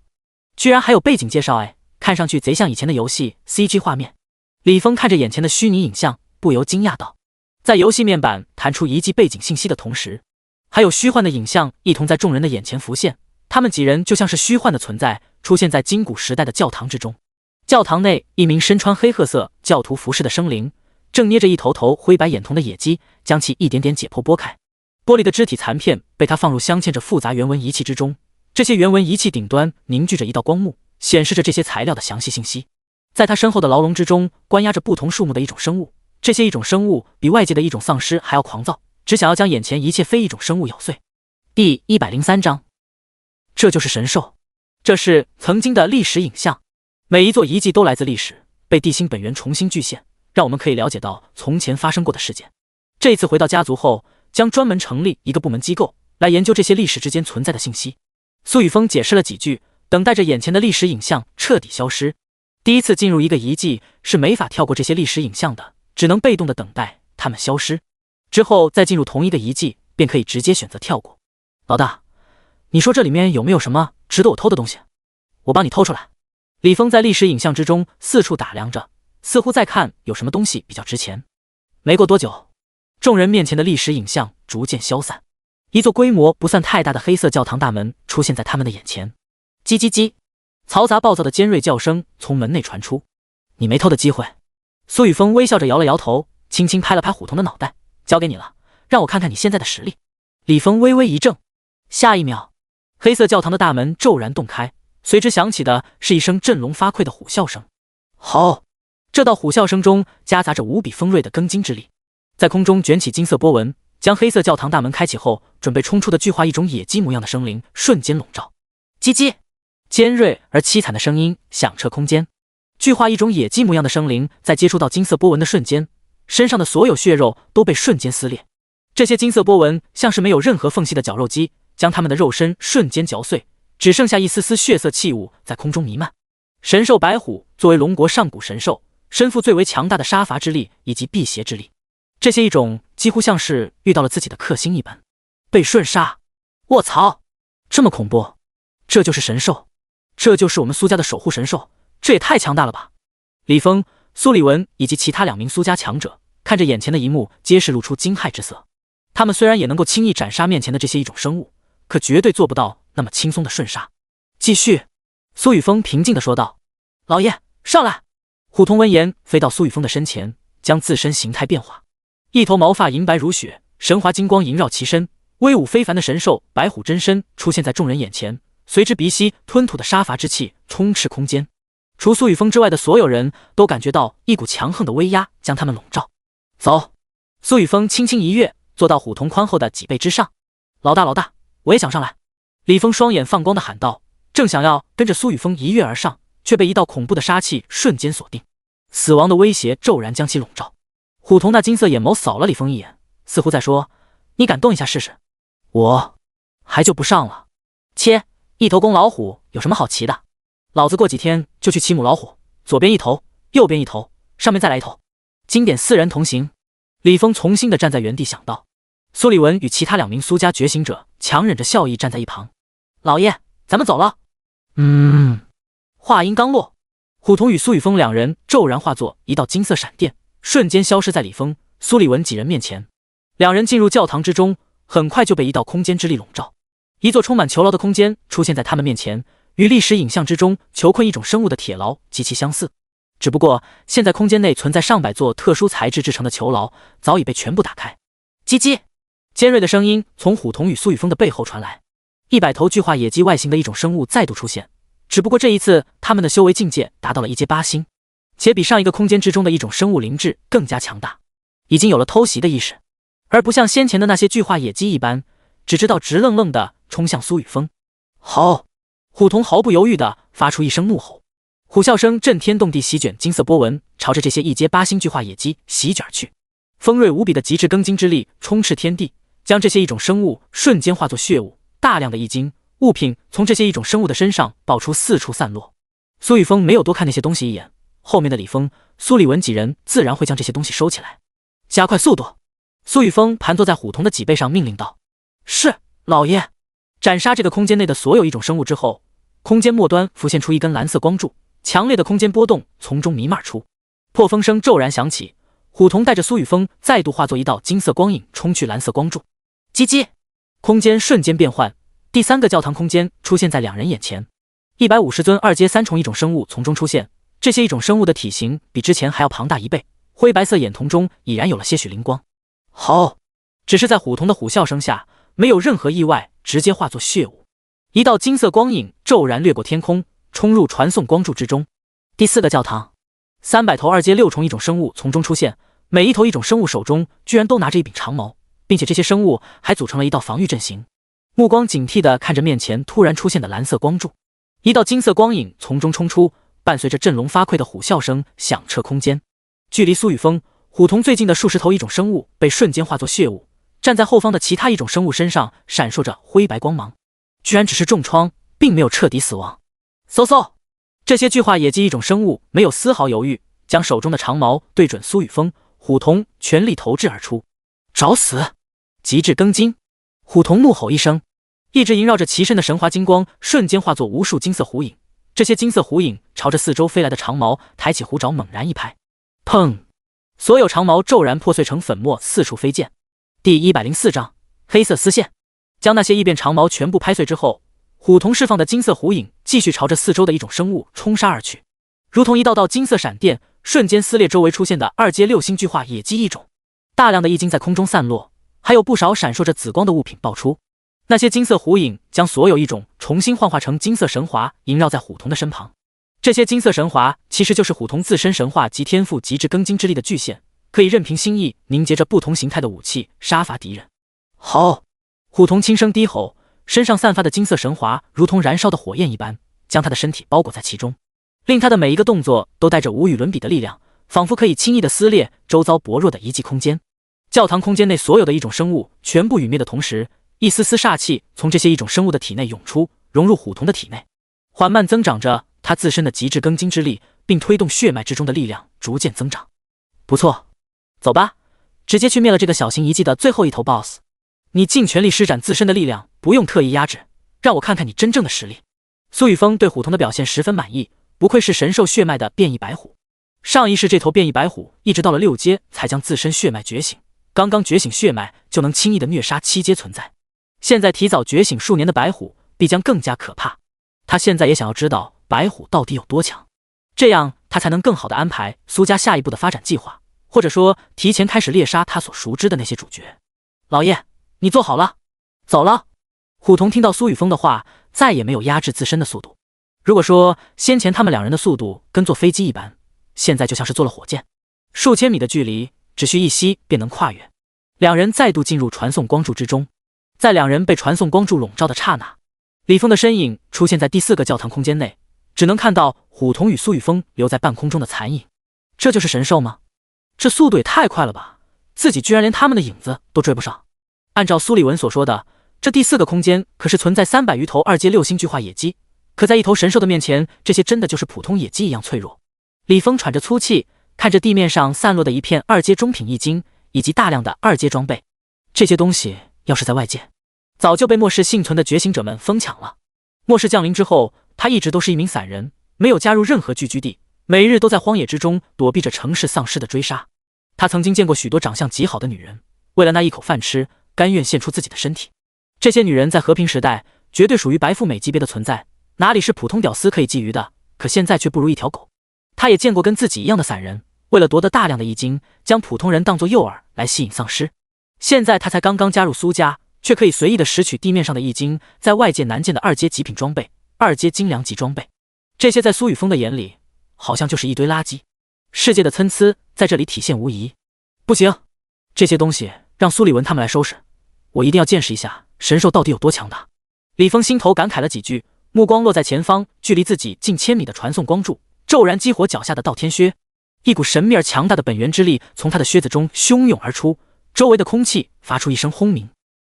居然还有背景介绍哎，看上去贼像以前的游戏 CG 画面。李峰看着眼前的虚拟影像，不由惊讶道。在游戏面板弹出遗迹背景信息的同时，还有虚幻的影像一同在众人的眼前浮现，他们几人就像是虚幻的存在，出现在金古时代的教堂之中。教堂内，一名身穿黑褐色教徒服饰的生灵，正捏着一头头灰白眼瞳的野鸡，将其一点点解剖剥开。玻璃的肢体残片被他放入镶嵌着复杂原文仪器之中，这些原文仪器顶端凝聚着一道光幕，显示着这些材料的详细信息。在他身后的牢笼之中，关押着不同数目的一种生物，这些一种生物比外界的一种丧尸还要狂躁，只想要将眼前一切非一种生物咬碎。第103章，这就是神兽。这是曾经的历史影像，每一座遗迹都来自历史，被地心本源重新具现，让我们可以了解到从前发生过的事件。这次回到家族后，将专门成立一个部门机构来研究这些历史之间存在的信息。苏雨峰解释了几句，等待着眼前的历史影像彻底消失。第一次进入一个遗迹是没法跳过这些历史影像的，只能被动的等待它们消失，之后再进入同一个遗迹，便可以直接选择跳过。老大，你说这里面有没有什么值得我偷的东西？我帮你偷出来。李峰在历史影像之中四处打量着，似乎在看有什么东西比较值钱。没过多久，众人面前的历史影像逐渐消散，一座规模不算太大的黑色教堂大门出现在他们的眼前。叽叽叽，嘈杂暴躁的尖锐叫声从门内传出。你没偷的机会。苏雨峰微笑着摇了摇头，轻轻拍了拍虎童的脑袋，交给你了，让我看看你现在的实力。李峰微微一怔，下一秒，黑色教堂的大门骤然洞开，随之响起的是一声振聋发聩的虎啸声。好！这道虎啸声中夹杂着无比锋锐的庚金之力，在空中卷起金色波纹，将黑色教堂大门开启后准备冲出的巨化一种野鸡模样的生灵瞬间笼罩。叽叽，尖锐而凄惨的声音响彻空间。巨化一种野鸡模样的生灵在接触到金色波纹的瞬间，身上的所有血肉都被瞬间撕裂。这些金色波纹像是没有任何缝隙的绞肉机，将他们的肉身瞬间嚼碎，只剩下一丝丝血色气雾在空中弥漫。神兽白虎作为龙国上古神兽，身负最为强大的杀伐之力以及辟邪之力，这些异种几乎像是遇到了自己的克星一般，被瞬杀。卧槽，这么恐怖！这就是神兽，这就是我们苏家的守护神兽，这也太强大了吧！李峰、苏礼文以及其他2名苏家强者看着眼前的一幕，皆是露出惊骇之色。他们虽然也能够轻易斩杀面前的这些异种生物，可绝对做不到那么轻松的瞬杀。继续，苏雨峰平静地说道：“老爷，上来！”虎童闻言飞到苏雨峰的身前，将自身形态变化，一头毛发银白如雪，神华金光萦绕其身，威武非凡的神兽白虎真身出现在众人眼前，随之鼻息吞吐的杀伐之气充斥空间。除苏雨峰之外的所有人都感觉到一股强横的威压将他们笼罩。走！苏雨峰轻轻一跃，坐到虎童宽厚的脊背之上。老大，老大，我也想上来！李峰双眼放光的喊道，正想要跟着苏雨峰一跃而上，却被一道恐怖的杀气瞬间锁定，死亡的威胁骤然将其笼罩。虎童那金色眼眸扫了李峰一眼，似乎在说：“你敢动一下试试？我还就不上了。切，一头公老虎有什么好骑的？老子过几天就去骑母老虎，左边一头，右边一头，上面再来一头，经典4人同行。”李峰从心的站在原地想到。苏礼文与其他2名苏家觉醒者强忍着笑意站在一旁。老爷，咱们走了。话音刚落，虎童与苏雨峰2人骤然化作一道金色闪电，瞬间消失在李峰、苏礼文几人面前。2人进入教堂之中，很快就被一道空间之力笼罩。一座充满囚牢的空间出现在他们面前，与历史影像之中囚困一种生物的铁牢极其相似。只不过现在空间内存在上百座特殊材质制成的囚牢，早已被全部打开。叽叽，尖锐的声音从虎童与苏雨峰的背后传来。100头巨化野鸡外形的一种生物再度出现，只不过这一次他们的修为境界达到了1阶8星，且比上一个空间之中的一种生物灵智更加强大，已经有了偷袭的意识，而不像先前的那些巨化野鸡一般，只知道直愣愣地冲向苏雨峰。好！虎童毫不犹豫地发出一声怒吼，虎啸声震天动地，席卷金色波纹，朝着这些1阶8星巨化野鸡席卷而去。锋锐无比的极致庚金之力充斥天地，将这些异种生物瞬间化作血雾，大量的异晶物品从这些异种生物的身上爆出，四处散落。苏雨峰没有多看那些东西一眼，后面的李峰、苏礼文几人自然会将这些东西收起来。加快速度！苏雨峰盘坐在虎童的脊背上，命令道：“是，老爷。”斩杀这个空间内的所有异种生物之后，空间末端浮现出一根蓝色光柱，强烈的空间波动从中弥漫出。破风声骤然响起，虎童带着苏雨峰再度化作一道金色光影冲去蓝色光柱。叽叽，空间瞬间变换，第3个教堂空间出现在2人眼前。150尊2阶3重异种生物从中出现，这些异种生物的体型比之前还要庞大1倍，灰白色眼瞳中已然有了些许灵光。好！只是在虎童的虎啸声下，没有任何意外，直接化作血雾。一道金色光影骤然掠过天空，冲入传送光柱之中。第4个教堂，300头2阶6重异种生物从中出现，每一头异种生物手中居然都拿着一柄长矛，并且这些生物还组成了一道防御阵型，目光警惕地看着面前突然出现的蓝色光柱。一道金色光影从中冲出，伴随着振聋发聩的虎啸声响彻空间。距离苏雨峰、虎童最近的数十头异种生物被瞬间化作血雾，站在后方的其他异种生物身上闪烁着灰白光芒，居然只是重创，并没有彻底死亡。嗖嗖，这些巨化野鸡异种生物没有丝毫犹豫，将手中的长矛对准苏雨峰、虎童，全力投掷而出。找死！极致庚金！虎童怒吼一声，一直萦绕着其身的神华金光瞬间化作无数金色虎影，这些金色虎影朝着四周飞来的长矛抬起虎爪猛然一拍，砰！所有长矛骤然破碎成粉末，四处飞溅。第104章黑色丝线。将那些异变长矛全部拍碎之后，虎瞳释放的金色虎影继续朝着四周的一种生物冲杀而去，如同一道道金色闪电，瞬间撕裂周围出现的2阶6星巨化野鸡异种。大量的异晶在空中散落，还有不少闪烁着紫光的物品爆出。那些金色虎影将所有异种重新幻化成金色神华，萦绕在虎瞳的身旁。这些金色神华其实就是虎瞳自身神化及天赋极致庚金之力的巨献，可以任凭心意凝结着不同形态的武器，杀伐敌人。吼！虎瞳轻声低吼，身上散发的金色神华如同燃烧的火焰一般，将他的身体包裹在其中，令他的每一个动作都带着无与伦比的力量，仿佛可以轻易地撕裂周遭薄弱的一技空间。教堂空间内所有的异种生物全部陨灭的同时，一丝丝煞气从这些异种生物的体内涌出，融入虎瞳的体内，缓慢增长着他自身的极致庚金之力，并推动血脉之中的力量逐渐增长。不错，走吧，直接去灭了这个小型遗迹的最后一头 BOSS。你尽全力施展自身的力量，不用特意压制，让我看看你真正的实力。苏雨峰对虎瞳的表现十分满意，不愧是神兽血脉的变异白虎。上一世这头变异白虎一直到了6阶才将自身血脉觉醒，刚刚觉醒血脉就能轻易的虐杀7阶存在。现在提早觉醒数年的白虎必将更加可怕。他现在也想要知道白虎到底有多强，这样他才能更好的安排苏家下一步的发展计划，或者说提前开始猎杀他所熟知的那些主角。老爷，你做好了，走了。虎瞳听到苏雨峰的话，再也没有压制自身的速度。如果说先前他们两人的速度跟坐飞机一般，现在就像是坐了火箭，数千米的距离只需一息便能跨越。两人再度进入传送光柱之中，在两人被传送光柱笼罩的刹那，李峰的身影出现在第4个教堂空间内，只能看到虎瞳与苏雨峰留在半空中的残影。这就是神兽吗？这速度也太快了吧，自己居然连他们的影子都追不上。按照苏立文所说的，这第4个空间可是存在300余头2阶6星巨化野鸡，可在一头神兽的面前，这些真的就是普通野鸡一样脆弱。李峰喘着粗气，看着地面上散落的一片2阶中品异晶以及大量的2阶装备，这些东西要是在外界，早就被末世幸存的觉醒者们疯抢了。末世降临之后，他一直都是一名散人，没有加入任何聚居地，每日都在荒野之中躲避着城市丧尸的追杀。他曾经见过许多长相极好的女人，为了那一口饭吃，甘愿献出自己的身体。这些女人在和平时代绝对属于白富美级别的存在，哪里是普通屌丝可以觊觎的，可现在却不如一条狗。他也见过跟自己一样的散人，为了夺得大量的异晶，将普通人当作诱饵来吸引丧尸。现在他才刚刚加入苏家，却可以随意的拾取地面上的异晶，在外界难见的2阶极品装备、2阶精良级装备，这些在苏雨峰的眼里好像就是一堆垃圾。世界的参差在这里体现无疑。不行，这些东西让苏立文他们来收拾，我一定要见识一下神兽到底有多强大。李峰心头感慨了几句，目光落在前方距离自己近1000米的传送光柱，骤然激活脚下的道天靴，一股神秘而强大的本源之力从他的靴子中汹涌而出，周围的空气发出一声轰鸣。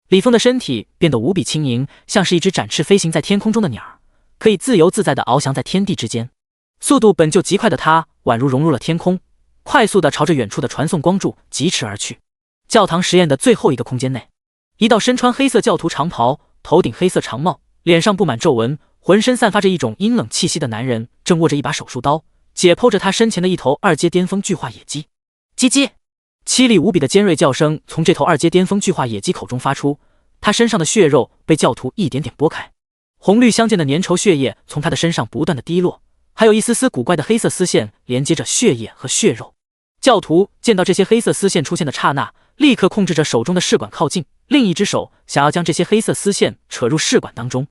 李峰的身体变得无比轻盈，像是一只展翅飞行在天空中的鸟儿，可以自由自在地翱翔在天地之间。速度本就极快的他宛如融入了天空，快速地朝着远处的传送光柱疾驰而去。教堂实验的最后一个空间内，一道身穿黑色教徒长袍，头顶黑色长帽，脸上布满皱纹，浑身散发着一种阴冷气息的男人，正握着一把手术刀，解剖着他身前的一头2阶巅峰巨化野鸡。叽叽，凄厉无比的尖锐叫声从这头2阶巅峰巨化野鸡口中发出，他身上的血肉被教徒一点点剥开，红绿相间的粘稠血液从他的身上不断的滴落，还有一丝丝古怪的黑色丝线连接着血液和血肉。教徒见到这些黑色丝线出现的刹那，立刻控制着手中的试管靠近，另一只手想要将这些黑色丝线扯入试管当中。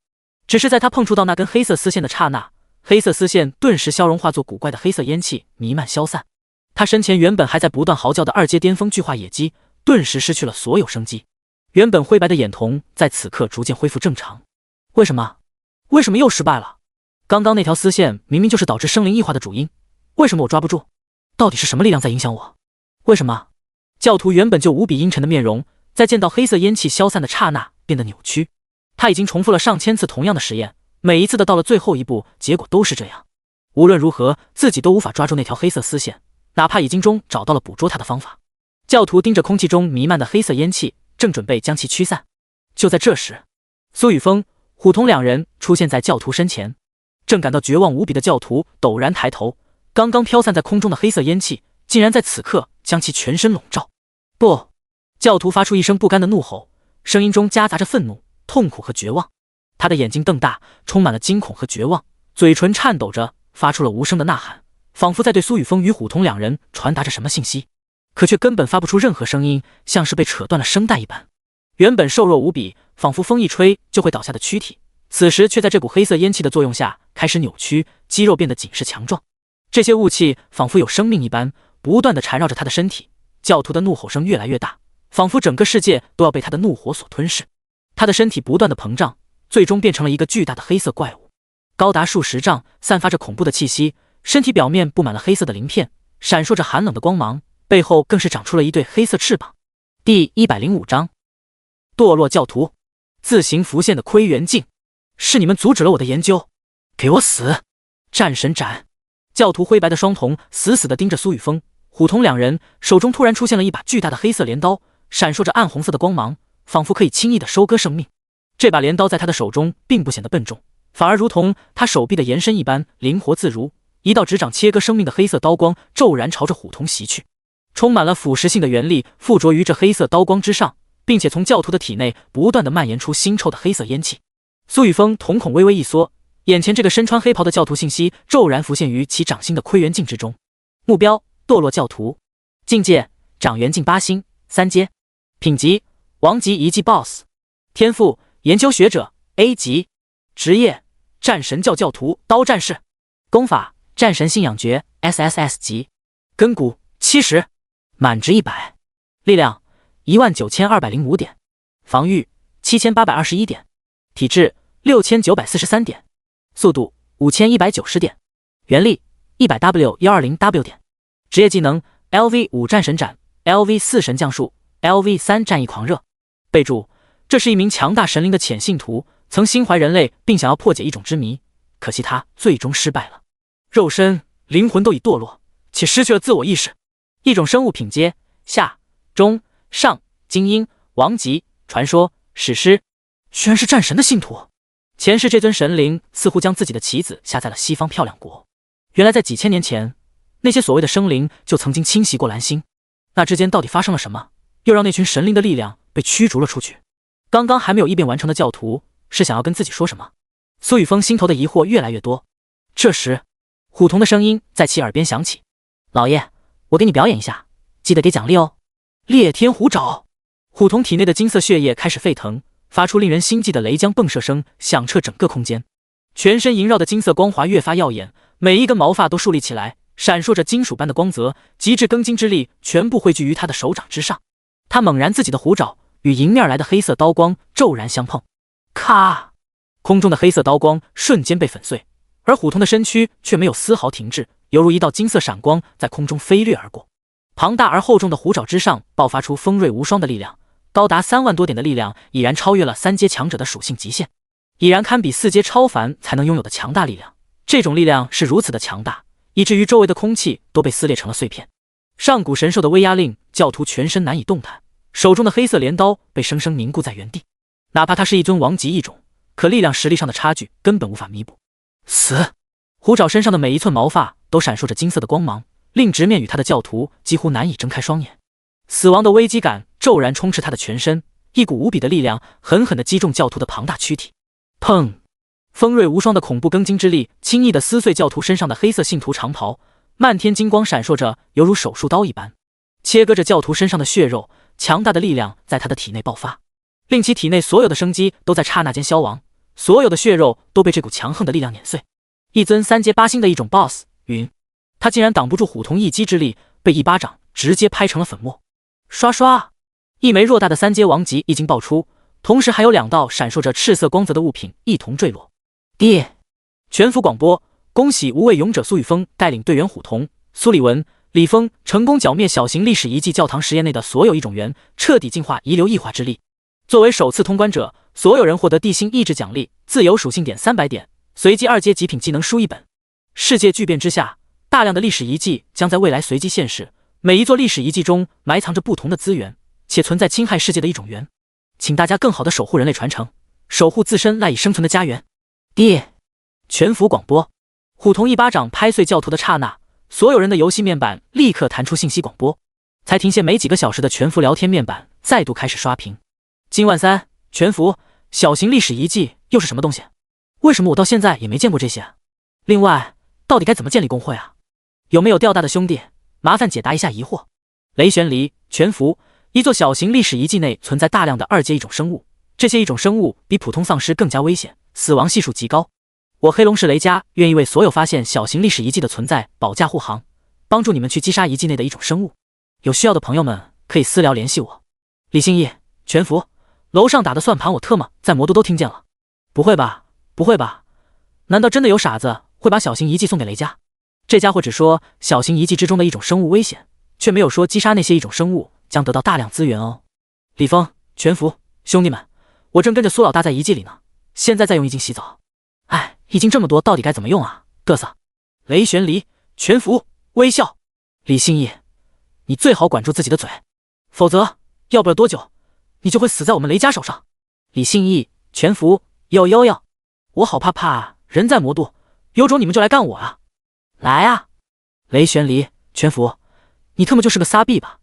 只是在他碰触到那根黑色丝线的刹那，黑色丝线顿时消融化作古怪的黑色烟气弥漫消散。他身前原本还在不断嚎叫的2阶巅峰巨化野鸡顿时失去了所有生机，原本灰白的眼瞳在此刻逐渐恢复正常。为什么又失败了？刚刚那条丝线明明就是导致生灵异化的主因，为什么我抓不住？到底是什么力量在影响我？为什么？教徒原本就无比阴沉的面容，在见到黑色烟气消散的刹那变得扭曲。他已经重复了上千次同样的实验，每一次的到了最后一步，结果都是这样。无论如何，自己都无法抓住那条黑色丝线，哪怕已经中找到了捕捉它的方法。教徒盯着空气中弥漫的黑色烟气，正准备将其驱散。就在这时，苏雨峰、虎瞳两人出现在教徒身前。正感到绝望无比的教徒陡然抬头，刚刚飘散在空中的黑色烟气竟然在此刻将其全身笼罩。不！教徒发出一声不甘的怒吼，声音中夹杂着愤怒、痛苦和绝望。他的眼睛瞪大，充满了惊恐和绝望，嘴唇颤抖着，发出了无声的呐喊，仿佛在对苏雨峰与虎童两人传达着什么信息，可却根本发不出任何声音，像是被扯断了声带一般。原本瘦弱无比，仿佛风一吹就会倒下的躯体，此时却在这股黑色烟气的作用下开始扭曲，肌肉变得紧实强壮。这些雾气仿佛有生命一般，不断地缠绕着他的身体。教徒的怒吼声越来越大，仿佛整个世界都要被他的怒火所吞噬。他的身体不断地膨胀，最终变成了一个巨大的黑色怪物，高达数十丈，散发着恐怖的气息，身体表面布满了黑色的鳞片，闪烁着寒冷的光芒，背后更是长出了一对黑色翅膀。第105章，堕落教徒。自行浮现的窥元镜，是你们阻止了我的研究，给我死！战神斩！教徒灰白的双瞳死死地盯着苏雨峰、虎童两人，手中突然出现了一把巨大的黑色镰刀，闪烁着暗红色的光芒，仿佛可以轻易地收割生命。这把镰刀在他的手中并不显得笨重，反而如同他手臂的延伸一般灵活自如，一道执掌切割生命的黑色刀光骤然朝着虎童袭去，充满了腐蚀性的原力附着于这黑色刀光之上，并且从教徒的体内不断地蔓延出腥臭的黑色烟气。苏雨峰瞳孔微微一缩，眼前这个身穿黑袍的教徒信息骤然浮现于其掌心的窥元镜之中。目标：堕落教徒，境界：掌元镜8星3阶，品级：王级遗迹 BOSS， 天赋：研究学者 A 级，职业：战神教教徒刀战士，功法：战神信仰诀 SSS 级，根骨70，满值100，力量19205点，防御7821点，体质6943点，速度5190点，原力100W120W 点。职业技能 LV5 战神斩 LV4 神降术 LV3 战役狂热。备注：这是一名强大神灵的潜信徒，曾心怀人类并想要破解一种之谜，可惜他最终失败了。肉身、灵魂都已堕落，且失去了自我意识。一种生物品阶：下、中、上、精英、王级、传说、史诗。居然是战神的信徒！前世这尊神灵似乎将自己的棋子下在了西方漂亮国。原来在几千年前，那些所谓的生灵就曾经侵袭过蓝星。那之间到底发生了什么，又让那群神灵的力量被驱逐了出去？刚刚还没有异变完成的教徒是想要跟自己说什么？苏雨峰心头的疑惑越来越多。这时，虎童的声音在其耳边响起：“老爷，我给你表演一下，记得给奖励哦。”烈天虎爪！虎童体内的金色血液开始沸腾，发出令人心悸的雷浆迸射声，响彻整个空间。全身萦绕的金色光华越发耀眼，每一根毛发都竖立起来，闪烁着金属般的光泽，极致庚金之力全部汇聚于他的手掌之上。他猛然自己的虎爪与迎面来的黑色刀光骤然相碰，咔！空中的黑色刀光瞬间被粉碎，而虎童的身躯却没有丝毫停滞，犹如一道金色闪光在空中飞掠而过。庞大而厚重的虎爪之上爆发出锋锐无双的力量，高达3万多点的力量已然超越了3阶强者的属性极限，已然堪比4阶超凡才能拥有的强大力量。这种力量是如此的强大，以至于周围的空气都被撕裂成了碎片。上古神兽的威压令教徒全身难以动弹，手中的黑色镰刀被生生凝固在原地。哪怕他是一尊王级异种，可力量实力上的差距根本无法弥补。死！虎爪身上的每一寸毛发都闪烁着金色的光芒，令直面与他的教徒几乎难以睁开双眼。死亡的危机感骤然充斥他的全身，一股无比的力量狠狠地击中教徒的庞大躯体。砰！锋锐无双的恐怖庚金之力轻易地撕碎教徒身上的黑色信徒长袍，漫天金光闪烁着，犹如手术刀一般，切割着教徒身上的血肉。强大的力量在他的体内爆发，令其体内所有的生机都在刹那间消亡，所有的血肉都被这股强横的力量碾碎。一尊3阶8星的一种 BOSS 云，他竟然挡不住虎童一击之力，被一巴掌直接拍成了粉末。刷刷，一枚偌大的3阶王级一经爆出，同时还有2道闪烁着赤色光泽的物品一同坠落。全服广播，恭喜无畏勇者苏雨峰带领队员虎童、苏礼文、李峰成功剿灭小型历史遗迹教堂实验内的所有异种源，彻底净化遗留异化之力。作为首次通关者，所有人获得地心意志奖励自由属性点300点，随机2阶极品技能书1本。世界巨变之下，大量的历史遗迹将在未来随机现世，每一座历史遗迹中埋藏着不同的资源，且存在侵害世界的异种源。请大家更好地守护人类传承，守护自身赖以生存的家园。全服广播，虎童一巴掌拍碎教徒的刹那，所有人的游戏面板立刻弹出信息广播：才停歇没几个小时的全服聊天面板再度开始刷屏。金万三，全服，小型历史遗迹又是什么东西？为什么我到现在也没见过这些？另外，到底该怎么建立工会啊？有没有钓大的兄弟？麻烦解答一下疑惑。雷玄离，全服，一座小型历史遗迹内存在大量的2阶异种生物，这些异种生物比普通丧尸更加危险，死亡系数极高。我黑龙市雷家愿意为所有发现小型历史遗迹的存在保驾护航，帮助你们去击杀遗迹内的异种生物。有需要的朋友们可以私聊联系我。李信义，全服，楼上打的算盘我特么在魔都都听见了。不会吧，不会吧，难道真的有傻子会把小型遗迹送给雷家？这家伙只说小型遗迹之中的一种生物危险，却没有说击杀那些异种生物将得到大量资源哦。李峰，全服，兄弟们，我正跟着苏老大在遗迹里呢，现在在用易经洗澡。哎，易经这么多，到底该怎么用啊？嘚瑟。雷玄离，全服，微笑。李信义，你最好管住自己的嘴，否则要不了多久，你就会死在我们雷家手上。李信义，全服，呦，我好怕人在魔都，有种你们就来干我啊！来啊！雷玄离，全服，你特么就是个撒币吧？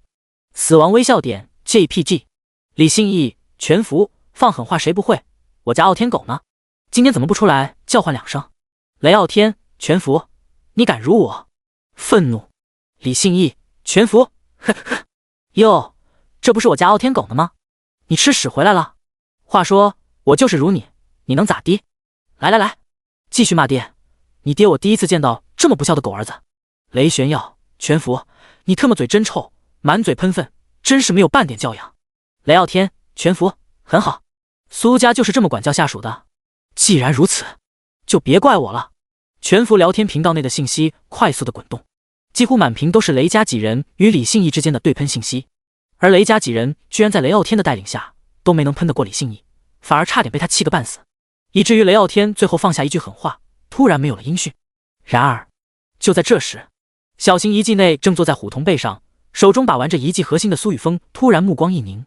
死亡微笑点 JPG。李信义，全服，放狠话谁不会？我家傲天狗呢？今天怎么不出来叫唤2声？雷傲天，全服，你敢辱我？愤怒。李信义，全服，呵呵。哟，这不是我家傲天狗呢吗？你吃屎回来了？话说我就是辱你，你能咋地？来，继续骂爹！你爹我第一次见到这么不孝的狗儿子。雷玄耀，全服，你特么嘴真臭，满嘴喷粪，真是没有半点教养。雷傲天，全服，很好，苏家就是这么管教下属的。既然如此，就别怪我了。全服聊天频道内的信息快速的滚动，几乎满屏都是雷家几人与李信义之间的对喷信息，而雷家几人居然在雷傲天的带领下都没能喷得过李信义，反而差点被他气个半死，以至于雷傲天最后放下一句狠话，突然没有了音讯。然而就在这时，小型遗迹内正坐在虎铜背上，手中把玩着遗迹核心的苏雨峰突然目光一凝，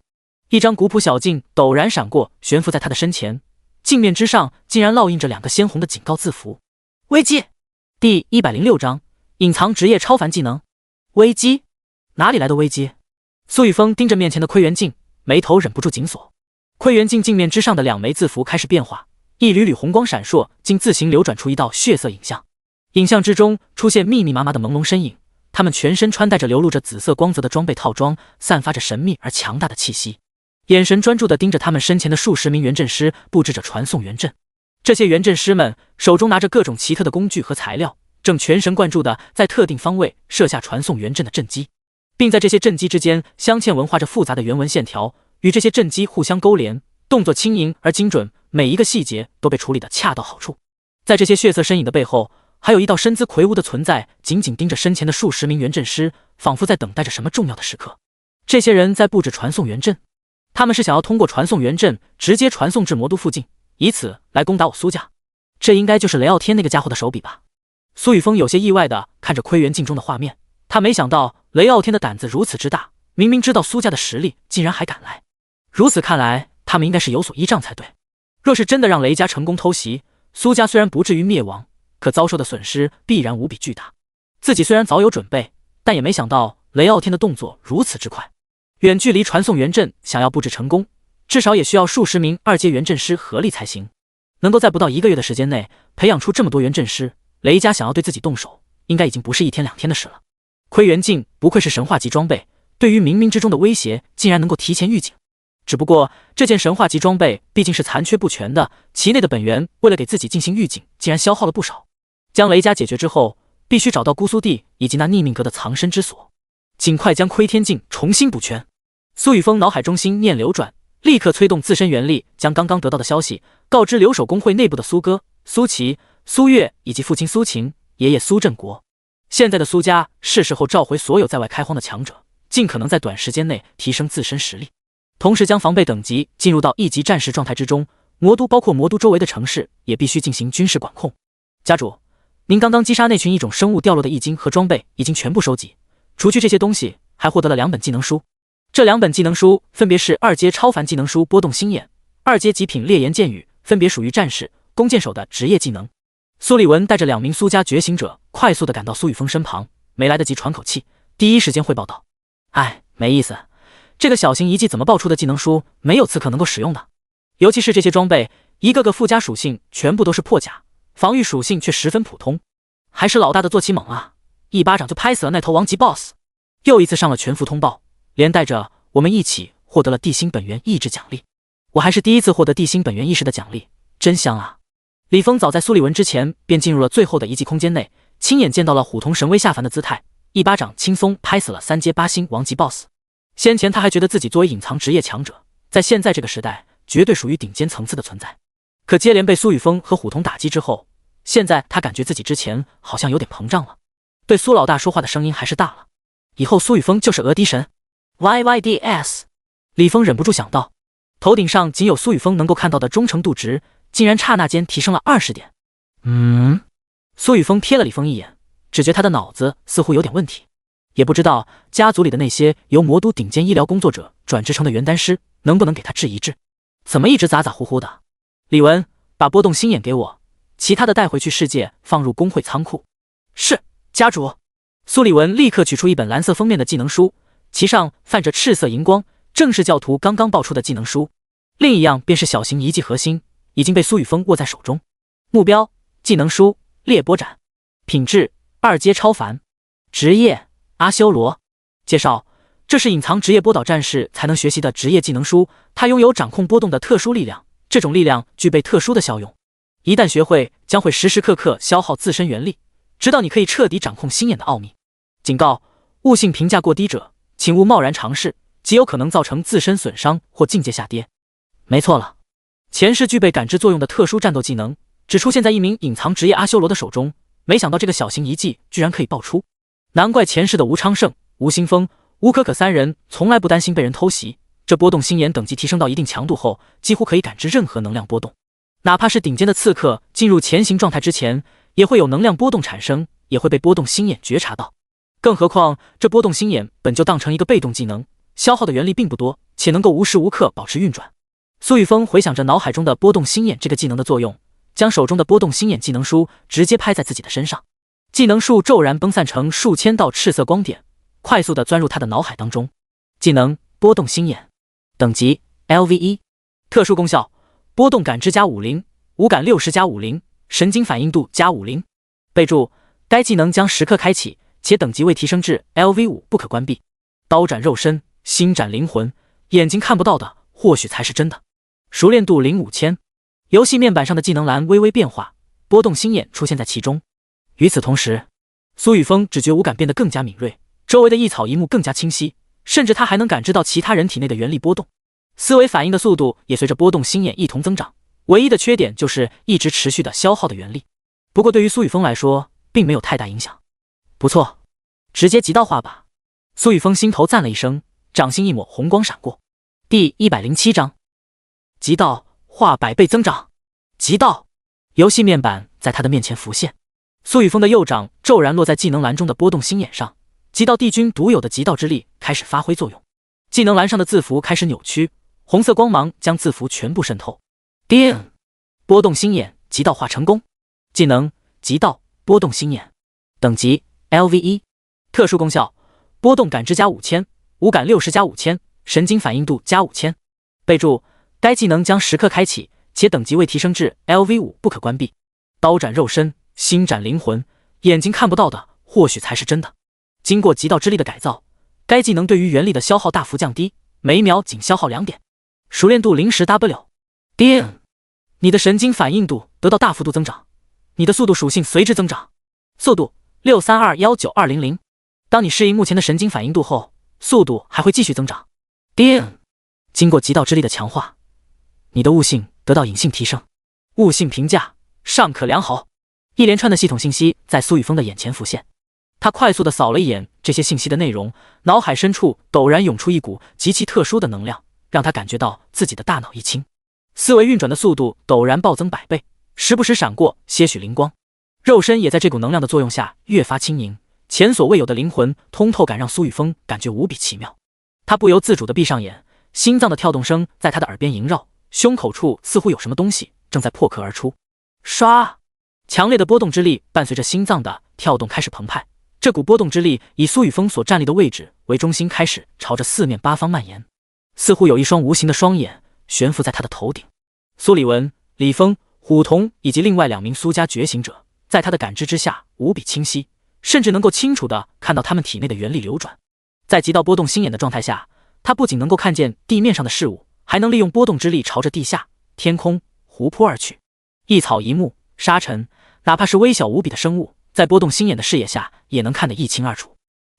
一张古朴小镜陡然闪过，悬浮在他的身前，镜面之上竟然烙印着2个鲜红的警告字符。危机！第106章隐藏职业超凡技能。危机？哪里来的危机？苏雨峰盯着面前的窥源镜，眉头忍不住紧锁。窥源镜镜面之上的2枚字符开始变化，一缕缕红光闪烁，竟自行流转出一道血色影像。影像之中出现密密麻麻的朦胧身影，他们全身穿戴着流露着紫色光泽的装备套装，散发着神秘而强大的气息，眼神专注地盯着他们身前的数十名元阵师布置着传送元阵。这些元阵师们手中拿着各种奇特的工具和材料，正全神贯注地在特定方位设下传送元阵的阵基，并在这些阵基之间镶嵌文化着复杂的原文线条，与这些阵基互相勾连，动作轻盈而精准，每一个细节都被处理得恰到好处。在这些血色身影的背后，还有一道身姿魁梧的存在紧紧盯着身前的数十名元阵师，仿佛在等待着什么重要的时刻。这些人在布置传送元阵，他们是想要通过传送元阵直接传送至魔都附近，以此来攻打我苏家。这应该就是雷傲天那个家伙的手笔吧。苏雨峰有些意外地看着窥源镜中的画面，他没想到雷傲天的胆子如此之大，明明知道苏家的实力，竟然还敢来。如此看来，他们应该是有所依仗才对。若是真的让雷家成功偷袭，苏家虽然不至于灭亡，可遭受的损失必然无比巨大。自己虽然早有准备，但也没想到雷傲天的动作如此之快。远距离传送元阵想要布置成功，至少也需要数十名2阶元阵师合力才行。能够在不到1个月的时间内培养出这么多元阵师，雷家想要对自己动手，应该已经不是1天2天的事了。窥源镜不愧是神话级装备，对于冥冥之中的威胁竟然能够提前预警。只不过这件神话级装备毕竟是残缺不全的，其内的本源为了给自己进行预警，竟然消耗了不少。将雷家解决之后，必须找到姑苏地以及那逆命阁的藏身之所，尽快将窥天镜重新补全。苏雨峰脑海中心念流转，立刻催动自身元力，将刚刚得到的消息告知留守公会内部的苏哥、苏琪、苏月以及父亲苏晴、爷爷苏振国。现在的苏家是时候召回所有在外开荒的强者，尽可能在短时间内提升自身实力，同时将防备等级进入到1级战时状态之中。魔都包括魔都周围的城市也必须进行军事管控。家主，您刚刚击杀那群异种生物掉落的易经和装备已经全部收集，除去这些东西，还获得了2本技能书。这2本技能书分别是2阶超凡技能书波动心眼，2阶极品烈焰剑雨，分别属于战士、弓箭手的职业技能。苏立文带着2名苏家觉醒者快速地赶到苏雨峰身旁，没来得及喘口气，第一时间汇报道：“哎，没意思，这个小型遗迹怎么爆出的技能书没有刺客能够使用的？尤其是这些装备，一个个附加属性全部都是破甲，防御属性却十分普通。还是老大的做起猛啊，一巴掌就拍死了那头王级 BOSS。又一次上了全服通报，连带着我们一起获得了地心本源意志奖励。我还是第一次获得地心本源意识的奖励，真香啊！李峰早在苏立文之前便进入了最后的遗迹空间内，亲眼见到了虎童神威下凡的姿态，一巴掌轻松拍死了3阶8星王级 BOSS。先前他还觉得自己作为隐藏职业强者，在现在这个时代绝对属于顶尖层次的存在。可接连被苏雨峰和虎童打击之后，现在他感觉自己之前好像有点膨胀了，对苏老大说话的声音还是大了。以后苏雨峰就是俄敌神 YYDS。 李峰忍不住想到，头顶上仅有苏雨峰能够看到的忠诚度值竟然刹那间提升了20点。苏雨峰瞥了李峰一眼，只觉他的脑子似乎有点问题，也不知道家族里的那些由魔都顶尖医疗工作者转制成的元丹师能不能给他治一治，怎么一直咋咋呼呼的。李文，把波动心眼给我，其他的带回去世界放入工会仓库。是，家主。苏立文立刻取出一本蓝色封面的技能书，其上泛着赤色荧光，正是教徒刚刚爆出的技能书。另一样便是小型遗迹核心，已经被苏雨峰握在手中。目标：技能书猎波斩，品质2阶超凡，职业阿修罗。介绍：这是隐藏职业波导战士才能学习的职业技能书，它拥有掌控波动的特殊力量，这种力量具备特殊的效用，一旦学会将会时时刻刻消耗自身元力，直到你可以彻底掌控心眼的奥秘。警告：悟性评价过低者请勿贸然尝试，极有可能造成自身损伤或境界下跌。没错了，前世具备感知作用的特殊战斗技能只出现在一名隐藏职业阿修罗的手中，没想到这个小型遗迹居然可以爆出，难怪前世的吴昌盛、吴新峰、吴可可3人从来不担心被人偷袭。这波动心眼等级提升到一定强度后，几乎可以感知任何能量波动，哪怕是顶尖的刺客进入前行状态之前，也会有能量波动产生，也会被波动心眼觉察到。更何况这波动心眼本就当成一个被动技能，消耗的元力并不多，且能够无时无刻保持运转。苏雨峰回想着脑海中的波动心眼这个技能的作用，将手中的波动心眼技能书直接拍在自己的身上，技能树骤然崩散成数千道赤色光点，快速地钻入他的脑海当中。技能波动心眼，等级 LV1， 特殊功效：波动感知加50，五感60加50，神经反应度加50。备注：该技能将时刻开启，且等级未提升至 LV5 不可关闭。刀斩肉身，心斩灵魂，眼睛看不到的或许才是真的。熟练度05000。游戏面板上的技能栏微微变化，波动心眼出现在其中。与此同时，苏雨峰只觉五感变得更加敏锐，周围的一草一木更加清晰，甚至他还能感知到其他人体内的元力波动，思维反应的速度也随着波动心眼一同增长。唯一的缺点就是一直持续的消耗的元力，不过对于苏雨峰来说并没有太大影响。不错，直接极道化吧。苏雨峰心头赞了一声，掌心一抹红光闪过。第107章极道化100倍增长。极道，游戏面板在他的面前浮现。苏雨峰的右掌骤然落在技能栏中的波动心眼上，极道帝君独有的极道之力开始发挥作用，技能栏上的字符开始扭曲，红色光芒将字符全部渗透。叮！波动心眼极道化成功。技能极道波动心眼，等级 LV1， 特殊功效：波动感知加5000，五感60加5000，神经反应度加5000。备注：该技能将时刻开启，且等级未提升至 LV5 不可关闭。刀斩肉身，心斩灵魂，眼睛看不到的或许才是真的。经过极道之力的改造，该技能对于元力的消耗大幅降低，每秒仅消耗2点。熟练度010W。叮！你的神经反应度得到大幅度增长，你的速度属性随之增长。速度632192000。当你适应目前的神经反应度后，速度还会继续增长。叮！经过极道之力的强化，你的悟性得到隐性提升，悟性评价尚可良好。一连串的系统信息在苏雨峰的眼前浮现，他快速地扫了一眼这些信息的内容，脑海深处陡然涌出一股极其特殊的能量，让他感觉到自己的大脑一清，思维运转的速度陡然暴增100倍，时不时闪过些许灵光。肉身也在这股能量的作用下越发轻盈，前所未有的灵魂通透感让苏雨峰感觉无比奇妙。他不由自主地闭上眼，心脏的跳动声在他的耳边萦绕，胸口处似乎有什么东西正在破壳而出。唰！强烈的波动之力伴随着心脏的跳动开始澎湃，这股波动之力以苏雨峰所站立的位置为中心开始朝着四面八方蔓延，似乎有一双无形的双眼悬浮在他的头顶。苏李文、李峰、虎童以及另外2名苏家觉醒者，在他的感知之下无比清晰，甚至能够清楚地看到他们体内的元力流转。在极道波动心眼的状态下，他不仅能够看见地面上的事物，还能利用波动之力朝着地下、天空、湖泊而去。一草一木、沙尘，哪怕是微小无比的生物，在波动心眼的视野下也能看得一清二楚。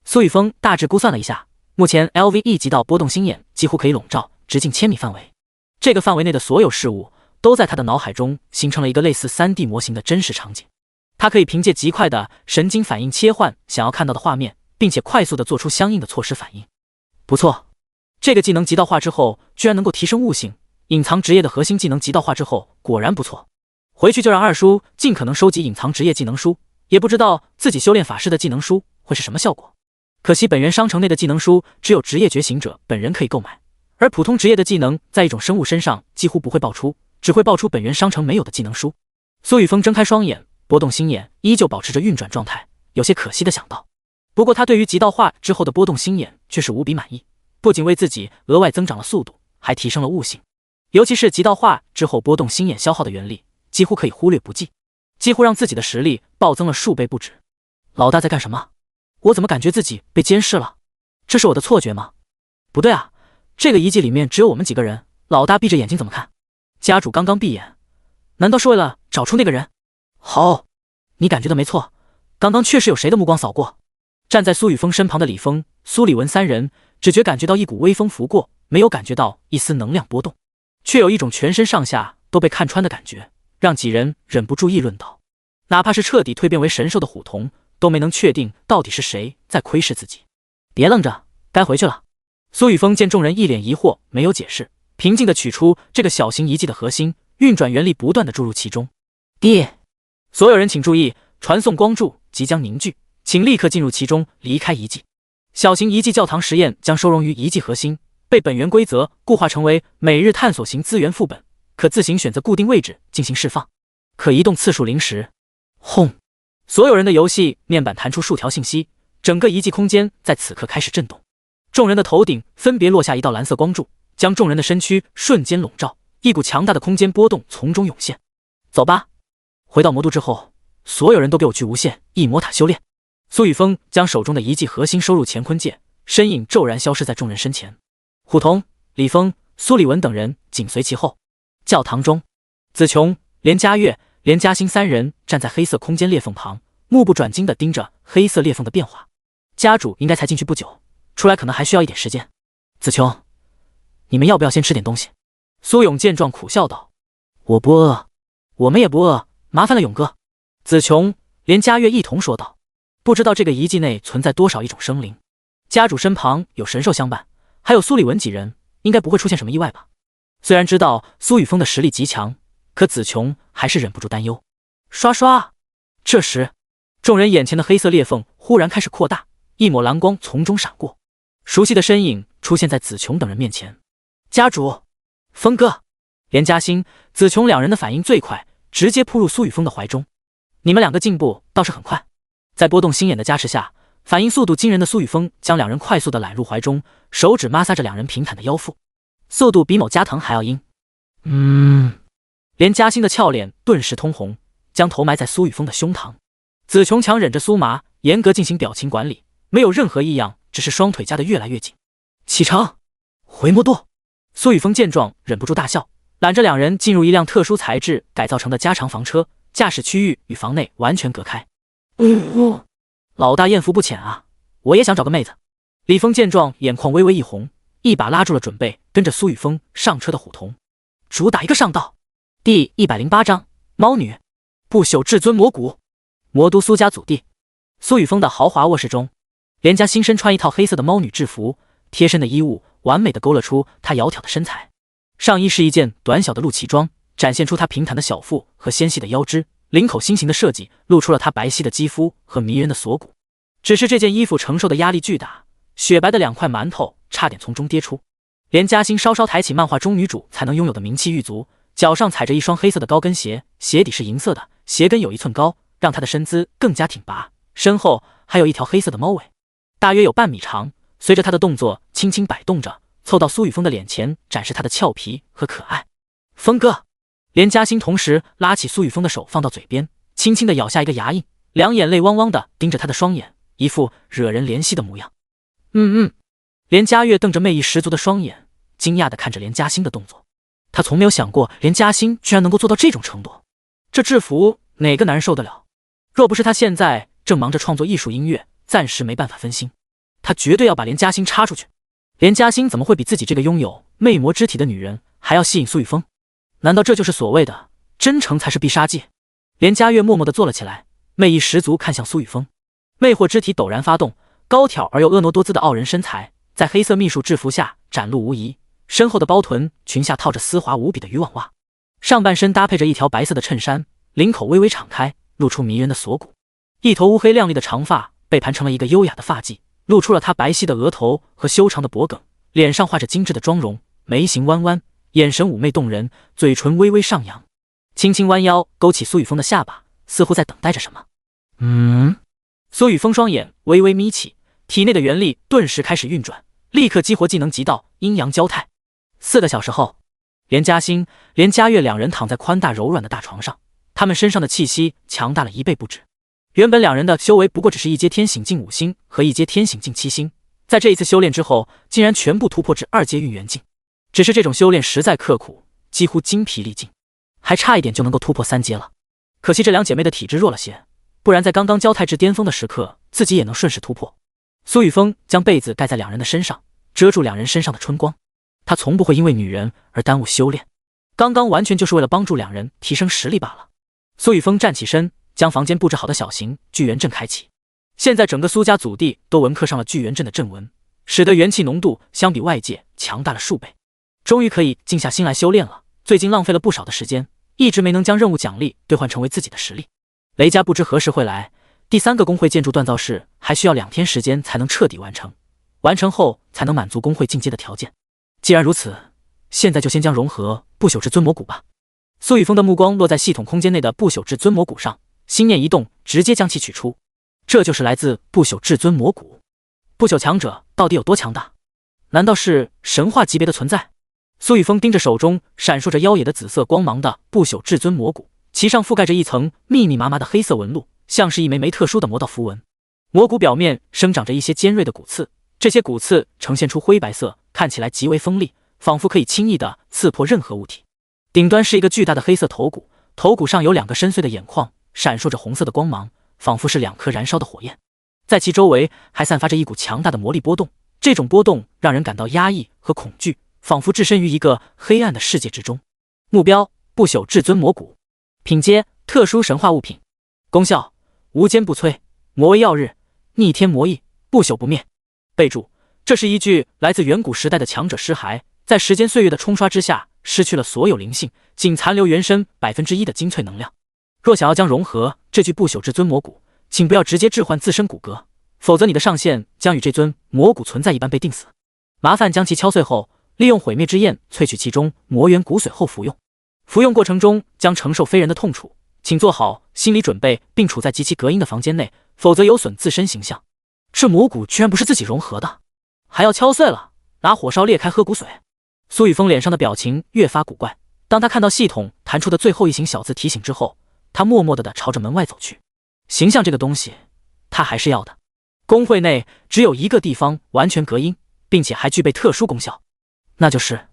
苏雨峰大致估算了一下，目前 LVE 极道波动心眼几乎可以笼罩直径1000米范围。这个范围内的所有事物都在他的脑海中形成了一个类似 3D 模型的真实场景。他可以凭借极快的神经反应切换想要看到的画面，并且快速地做出相应的措施反应。不错，这个技能极道化之后居然能够提升悟性，隐藏职业的核心技能极道化之后果然不错。回去就让二叔尽可能收集隐藏职业技能书，也不知道自己修炼法师的技能书会是什么效果。可惜本源商城内的技能书只有职业觉醒者本人可以购买，而普通职业的技能在一种生物身上几乎不会爆出，只会爆出本源商城没有的技能书。苏雨峰睁开双眼，波动心眼依旧保持着运转状态，有些可惜的想到。不过他对于极道化之后的波动心眼却是无比满意，不仅为自己额外增长了速度，还提升了悟性。尤其是极道化之后波动心眼消耗的元力几乎可以忽略不计，几乎让自己的实力暴增了数倍不止。老大在干什么？我怎么感觉自己被监视了？这是我的错觉吗？不对啊，这个遗迹里面只有我们几个人，老大闭着眼睛怎么看？家主刚刚闭眼，难道是为了找出那个人？好，你感觉的没错，刚刚确实有谁的目光扫过。站在苏雨峰身旁的李峰、苏李文3人只觉感觉到一股微风拂过，没有感觉到一丝能量波动，却有一种全身上下都被看穿的感觉，让几人忍不住议论道：哪怕是彻底蜕变为神兽的虎童，都没能确定到底是谁在窥视自己。别愣着，该回去了。苏雨峰见众人一脸疑惑，没有解释，平静地取出这个小型遗迹的核心，运转原力不断地注入其中。所有人请注意，传送光柱即将凝聚，请立刻进入其中，离开遗迹。小型遗迹教堂实验将收容于遗迹核心，被本源规则固化成为每日探索型资源副本，可自行选择固定位置进行释放，可移动次数0时。轰！所有人的游戏面板弹出数条信息，整个遗迹空间在此刻开始震动。众人的头顶分别落下一道蓝色光柱，将众人的身躯瞬间笼罩，一股强大的空间波动从中涌现。走吧，回到魔都之后，所有人都给我去无限异魔塔修炼。苏雨峰将手中的遗迹核心收入乾坤戒，身影骤然消失在众人身前。虎童、李峰、苏李文等人紧随其后。教堂中，子琼、连嘉悦、连嘉欣3人站在黑色空间裂缝旁，目不转睛地盯着黑色裂缝的变化。家主应该才进去不久，出来可能还需要一点时间。子琼，你们要不要先吃点东西？苏勇见状苦笑道：我不饿。我们也不饿，麻烦了勇哥。子琼、连嘉悦一同说道。不知道这个遗迹内存在多少一种生灵，家主身旁有神兽相伴，还有苏李文几人，应该不会出现什么意外吧。虽然知道苏雨峰的实力极强，可子琼还是忍不住担忧。刷刷！这时，众人眼前的黑色裂缝忽然开始扩大，一抹蓝光从中闪过，熟悉的身影出现在子琼等人面前。家主，峰哥，连嘉欣、子琼2人的反应最快，直接扑入苏雨峰的怀中。你们2个进步倒是很快。在波动心眼的加持下，反应速度惊人的苏雨峰将2人快速地揽入怀中，手指摩挲着2人平坦的腰腹，速度比某加藤还要阴。连嘉欣的俏脸顿时通红，将头埋在苏雨峰的胸膛。子琼强忍着酥麻，严格进行表情管理，没有任何异样，只是双腿夹得越来越紧。启程，回魔都。苏雨峰见状忍不住大笑，揽着2人进入一辆特殊材质改造成的加长房车，驾驶区域与房内完全隔开。老大艳福不浅啊，我也想找个妹子。李峰见状眼眶微微一红，一把拉住了准备跟着苏雨峰上车的虎童。主打一个上道。第108章猫女不朽至尊魔骨。魔都苏家祖地，苏雨峰的豪华卧室中，连家新身穿一套黑色的猫女制服，贴身的衣物完美的勾勒出她窈窕的身材。上衣是一件短小的露脐装，展现出她平坦的小腹和纤细的腰肢，领口心形的设计露出了她白皙的肌肤和迷人的锁骨。只是这件衣服承受的压力巨大，雪白的2块馒头差点从中跌出。连嘉欣稍稍抬起漫画中女主才能拥有的名气玉足，脚上踩着一双黑色的高跟鞋，鞋底是银色的，鞋跟有1寸高，让她的身姿更加挺拔。身后还有一条黑色的猫尾，大约有半米长，随着他的动作轻轻摆动着，凑到苏雨峰的脸前，展示他的俏皮和可爱。峰哥，连嘉欣同时拉起苏雨峰的手放到嘴边，轻轻地咬下一个牙印，两眼泪汪汪地盯着他的双眼，一副惹人怜惜的模样。连嘉悦瞪着魅意十足的双眼，惊讶地看着连嘉欣的动作。他从没有想过连嘉欣居然能够做到这种程度，这制服哪个男人受得了？若不是他现在正忙着创作艺术音乐，暂时没办法分心，他绝对要把连嘉欣插出去。连嘉欣怎么会比自己这个拥有魅魔之体的女人还要吸引苏雨峰？难道这就是所谓的真诚才是必杀技？连嘉悦默默地坐了起来，魅意十足看向苏雨峰，魅惑之体陡然发动，高挑而又婀娜多姿的傲人身材在黑色秘术制服下展露无遗，身后的包臀裙下套着丝滑无比的渔网袜，上半身搭配着一条白色的衬衫，领口微微敞开，露出迷人的锁骨，一头乌黑亮丽的长发被盘成了一个优雅的发髻，露出了她白皙的额头和修长的脖颈，脸上画着精致的妆容，眉形弯弯，眼神妩媚动人，嘴唇微微上扬，轻轻弯腰勾起苏雨峰的下巴，似乎在等待着什么。苏雨峰双眼微微眯起，体内的元力顿时开始运转，立刻激活技能极道阴阳交泰。4个小时后，连嘉欣、连嘉悦两人躺在宽大柔软的大床上，他们身上的气息强大了1倍不止。原本两人的修为不过只是一阶天醒境5星和一阶天醒境7星，在这一次修炼之后，竟然全部突破至2阶运元境。只是这种修炼实在刻苦，几乎精疲力尽，还差一点就能够突破3阶了。可惜这两姐妹的体质弱了些，不然在刚刚交泰至巅峰的时刻，自己也能顺势突破。苏雨峰将被子盖在两人的身上，遮住两人身上的春光。他从不会因为女人而耽误修炼，刚刚完全就是为了帮助两人提升实力罢了。苏雨峰站起身，将房间布置好的小型聚元阵开启。现在整个苏家祖地都纹刻上了聚元阵的阵纹，使得元气浓度相比外界强大了数倍。终于可以静下心来修炼了，最近浪费了不少的时间，一直没能将任务奖励兑换成为自己的实力。雷家不知何时会来，第3个工会建筑锻造室还需要2天时间才能彻底完成，完成后才能满足工会进阶的条件。既然如此，现在就先将融合不朽至尊魔骨吧。苏雨峰的目光落在系统空间内的不朽至尊魔骨上，心念一动，直接将其取出。这就是来自不朽至尊魔骨。不朽强者到底有多强大？难道是神话级别的存在？苏雨峰盯着手中闪烁着妖冶的紫色光芒的不朽至尊魔骨，其上覆盖着一层密密麻麻的黑色纹路，像是一枚枚特殊的魔道符文。魔骨表面生长着一些尖锐的骨刺，这些骨刺呈现出灰白色，看起来极为锋利，仿佛可以轻易地刺破任何物体。顶端是一个巨大的黑色头骨，头骨上有2个深邃的眼眶，闪烁着红色的光芒，仿佛是2颗燃烧的火焰。在其周围还散发着一股强大的魔力波动，这种波动让人感到压抑和恐惧，仿佛置身于一个黑暗的世界之中。目标：不朽至尊魔骨。品阶：特殊神话物品。功效：无坚不摧，魔威耀日，逆天魔翼，不朽不灭。备注：这是一具来自远古时代的强者尸骸，在时间岁月的冲刷之下，失去了所有灵性，仅残留原身1%的精粹能量。若想要将融合这具不朽至尊魔骨，请不要直接置换自身骨骼，否则你的上限将与这尊魔骨存在一般被定死。麻烦将其敲碎后，利用毁灭之焰萃取其中魔元骨髓后服用。服用过程中将承受非人的痛楚，请做好心理准备，并处在极其隔音的房间内，否则有损自身形象。这魔骨居然不是自己融合的，还要敲碎了拿火烧裂开喝骨髓。苏雨峰脸上的表情越发古怪，当他看到系统弹出的最后一行小字提醒之后，他默默地朝着门外走去。形象这个东西他还是要的。工会内只有一个地方完全隔音，并且还具备特殊功效，那就是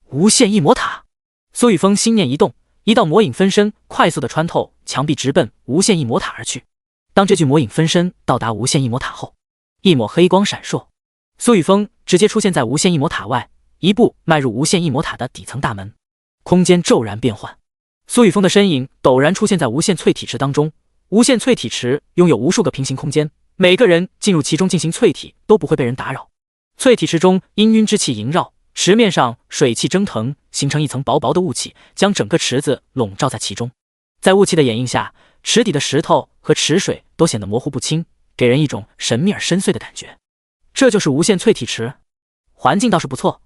无限异魔塔。苏雨峰心念一动，一道魔影分身快速地穿透墙壁，直奔无限异魔塔而去。当这具魔影分身到达无限异魔塔后，一抹黑光闪烁，苏雨峰直接出现在无限异魔塔外，一步迈入无限异魔塔的底层大门。空间骤然变换，苏雨峰的身影陡然出现在无限淬体池当中。无限淬体池拥有无数个平行空间，每个人进入其中进行淬体都不会被人打扰。淬体池中氤氲之气萦绕，池面上水汽蒸腾，形成一层薄薄的雾气，将整个池子笼罩在其中。在雾气的掩映下，池底的石头和池水都显得模糊不清，给人一种神秘而深邃的感觉。这就是无限淬体池，环境倒是不错。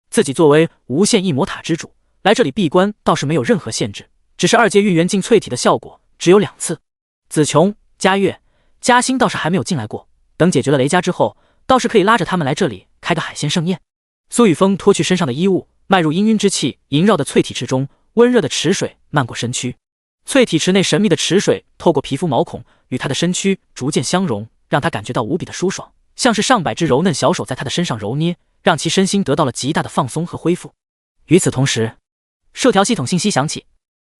自己作为无限异魔塔之主，来这里闭关倒是没有任何限制，只是2阶运元境淬体的效果只有2次。子琼、嘉悦、嘉欣倒是还没有进来过，等解决了雷家之后，倒是可以拉着他们来这里开个海鲜盛宴。苏雨峰脱去身上的衣物，迈入氤氲之气萦绕的淬体池中，温热的池水漫过身躯。淬体池内神秘的池水透过皮肤毛孔与他的身躯逐渐相融，让他感觉到无比的舒爽，像是上百只柔嫩小手在他的身上揉捏，让其身心得到了极大的放松和恢复。与此同时，社调系统信息响起，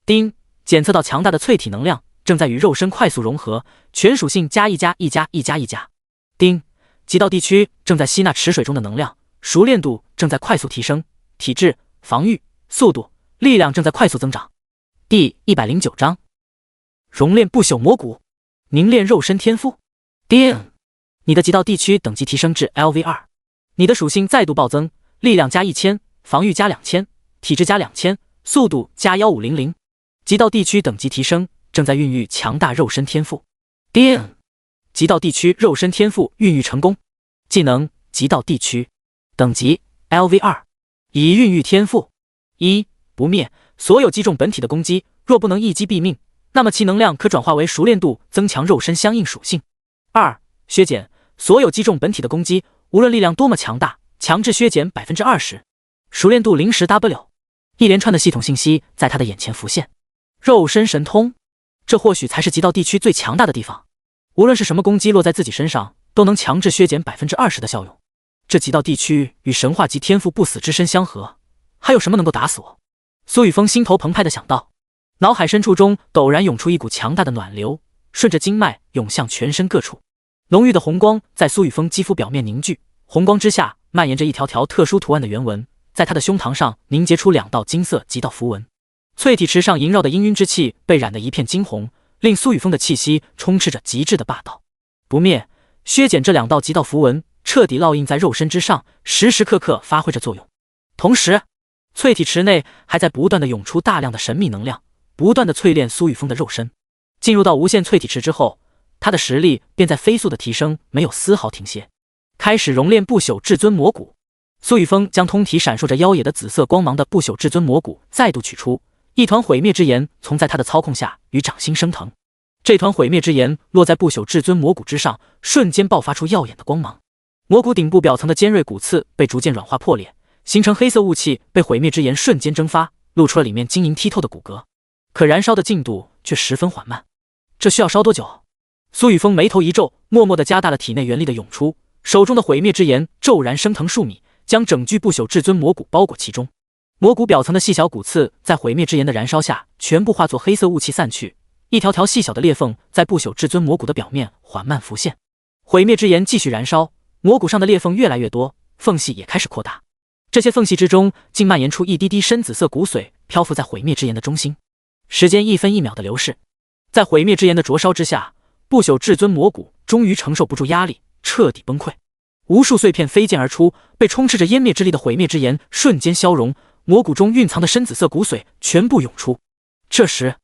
叮，检测到强大的淬体能量正在与肉身快速融合，全属性+1+1+1+1+。叮，极道地区正在吸纳池水中的能量，熟练度正在快速提升，体质、防御、速度、力量正在快速增长。第109章，熔炼不朽魔骨，凝练肉身天赋。叮，你的极道地区等级提升至 LV2， 你的属性再度暴增，力量+1000，防御+2000，体质+2000，速度+1500。极道地区等级提升，正在孕育强大肉身天赋。叮，极道地区肉身天赋孕育成功。技能：极道地区，等级 LV2， 已孕育天赋。1. 不灭，所有击中本体的攻击，若不能一击毙命，那么其能量可转化为熟练度，增强肉身相应属性。2. 削减，所有击中本体的攻击，无论力量多么强大，强制削减 20%， 熟练度010W。一连串的系统信息在他的眼前浮现。肉身神通，这或许才是极道地区最强大的地方。无论是什么攻击落在自己身上，都能强制削减 20% 的效用。这极道地区与神话级天赋不死之身相合，还有什么能够打死我？苏雨峰心头澎湃地想到，脑海深处中陡然涌出一股强大的暖流，顺着经脉涌向全身各处。浓郁的红光在苏雨峰肌肤表面凝聚，红光之下蔓延着一条条特殊图案的圆纹，在他的胸膛上凝结出2道金色极道符文。淬体池上萦绕的氤氲之气被染得一片金红，令苏雨峰的气息充斥着极致的霸道。不灭，削减这2道极道符文，彻底烙印在肉身之上，时时刻刻发挥着作用。同时，淬体池内还在不断的涌出大量的神秘能量，不断的淬炼苏雨峰的肉身。进入到无限淬体池之后，他的实力便在飞速的提升，没有丝毫停歇。开始熔炼不朽至尊魔骨。苏雨峰将通体闪烁着妖冶的紫色光芒的不朽至尊魔骨再度取出，一团毁灭之炎从在他的操控下与掌心升腾。这团毁灭之炎落在不朽至尊魔骨之上，瞬间爆发出耀眼的光芒。魔骨顶部表层的尖锐骨刺被逐渐软化破裂，形成黑色雾气，被毁灭之炎瞬间蒸发，露出了里面晶莹剔透的骨骼。可燃烧的进度却十分缓慢，这需要烧多久？苏雨峰眉头一皱，默默地加大了体内元力的涌出，手中的毁灭之炎骤然升腾数米，将整具不朽至尊魔骨包裹其中。魔骨表层的细小骨刺在毁灭之炎的燃烧下全部化作黑色雾气散去，一条条细小的裂缝在不朽至尊魔骨的表面缓慢浮现。毁灭之炎继续燃烧，魔骨上的裂缝越来越多，缝隙也开始扩大。这些缝隙之中竟蔓延出一滴滴深紫色骨髓，漂浮在毁灭之炎的中心。时间一分一秒的流逝，在毁灭之炎的灼烧之下，不朽至尊魔骨终于承受不住压力，彻底崩溃。无数碎片飞溅而出，被充斥着湮灭之力的毁灭之炎瞬间消融，魔骨中蕴藏的深紫色骨髓全部涌出。这时，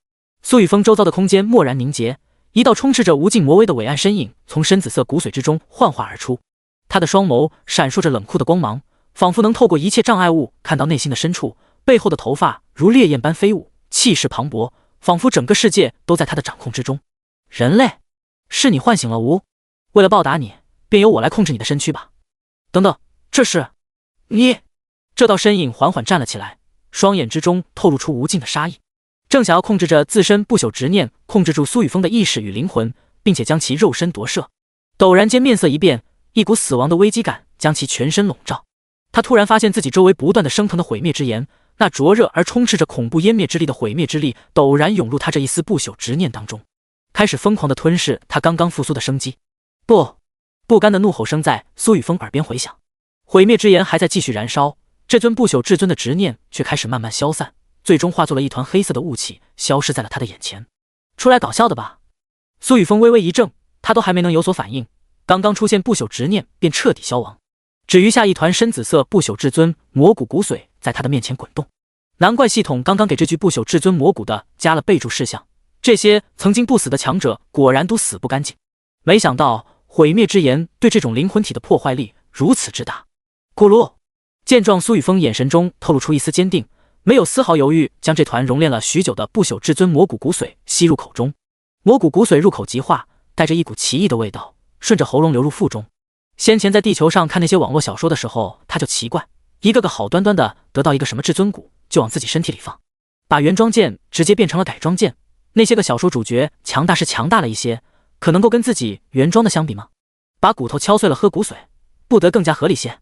苏雨峰周遭的空间蓦然凝结，一道充斥着无尽魔威的伟岸身影从深紫色骨髓之中幻化而出。他的双眸闪烁着冷酷的光芒，仿佛能透过一切障碍物看到内心的深处，背后的头发如烈焰般飞舞，气势磅礴，仿佛整个世界都在他的掌控之中。人类，是你唤醒了吾，为了报答你，便由我来控制你的身躯吧。等等，这是你？这道身影缓缓站了起来，双眼之中透露出无尽的杀意，正想要控制着自身不朽执念，控制住苏雨峰的意识与灵魂，并且将其肉身夺舍。陡然间面色一变，一股死亡的危机感将其全身笼罩。他突然发现自己周围不断的升腾的毁灭之炎，那灼热而充斥着恐怖湮灭之力的毁灭之力陡然涌入他这一丝不朽执念当中，开始疯狂地吞噬他刚刚复苏的生机。不甘的怒吼声在苏雨峰耳边回响。毁灭之炎还在继续燃烧，这尊不朽至尊的执念却开始慢慢消散，最终化作了一团黑色的雾气，消失在了他的眼前。出来搞笑的吧？苏雨峰微微一怔，他都还没能有所反应，刚刚出现不朽执念便彻底消亡，只余下一团深紫色不朽至尊魔骨骨髓在他的面前滚动。难怪系统刚刚给这具不朽至尊魔骨的加了备注事项，这些曾经不死的强者果然都死不干净。没想到毁灭之炎对这种灵魂体的破坏力如此之大。咕噜！见状，苏雨峰眼神中透露出一丝坚定，没有丝毫犹豫，将这团熔炼了许久的不朽至尊魔骨骨髓吸入口中。魔骨骨髓入口即化，带着一股奇异的味道，顺着喉咙流入腹中。先前在地球上看那些网络小说的时候，他就奇怪，一个个好端端的得到一个什么至尊骨，就往自己身体里放，把原装剑直接变成了改装剑。那些个小说主角强大是强大了一些，可能够跟自己原装的相比吗？把骨头敲碎了喝骨髓，不得更加合理些？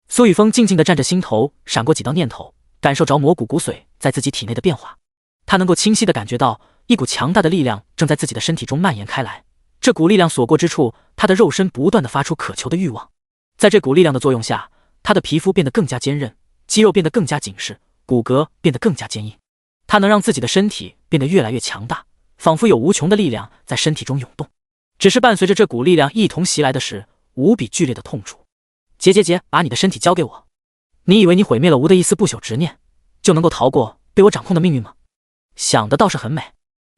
苏雨峰静静地站着，心头闪过几道念头，感受着魔骨骨髓在自己体内的变化。他能够清晰地感觉到一股强大的力量正在自己的身体中蔓延开来，这股力量所过之处，他的肉身不断地发出渴求的欲望。在这股力量的作用下，他的皮肤变得更加坚韧，肌肉变得更加紧实，骨骼变得更加坚硬。他能让自己的身体变得越来越强大，仿佛有无穷的力量在身体中涌动。只是伴随着这股力量一同袭来的是无比剧烈的痛楚。杰，把你的身体交给我。你以为你毁灭了无的一丝不朽执念，就能够逃过被我掌控的命运吗？想的倒是很美，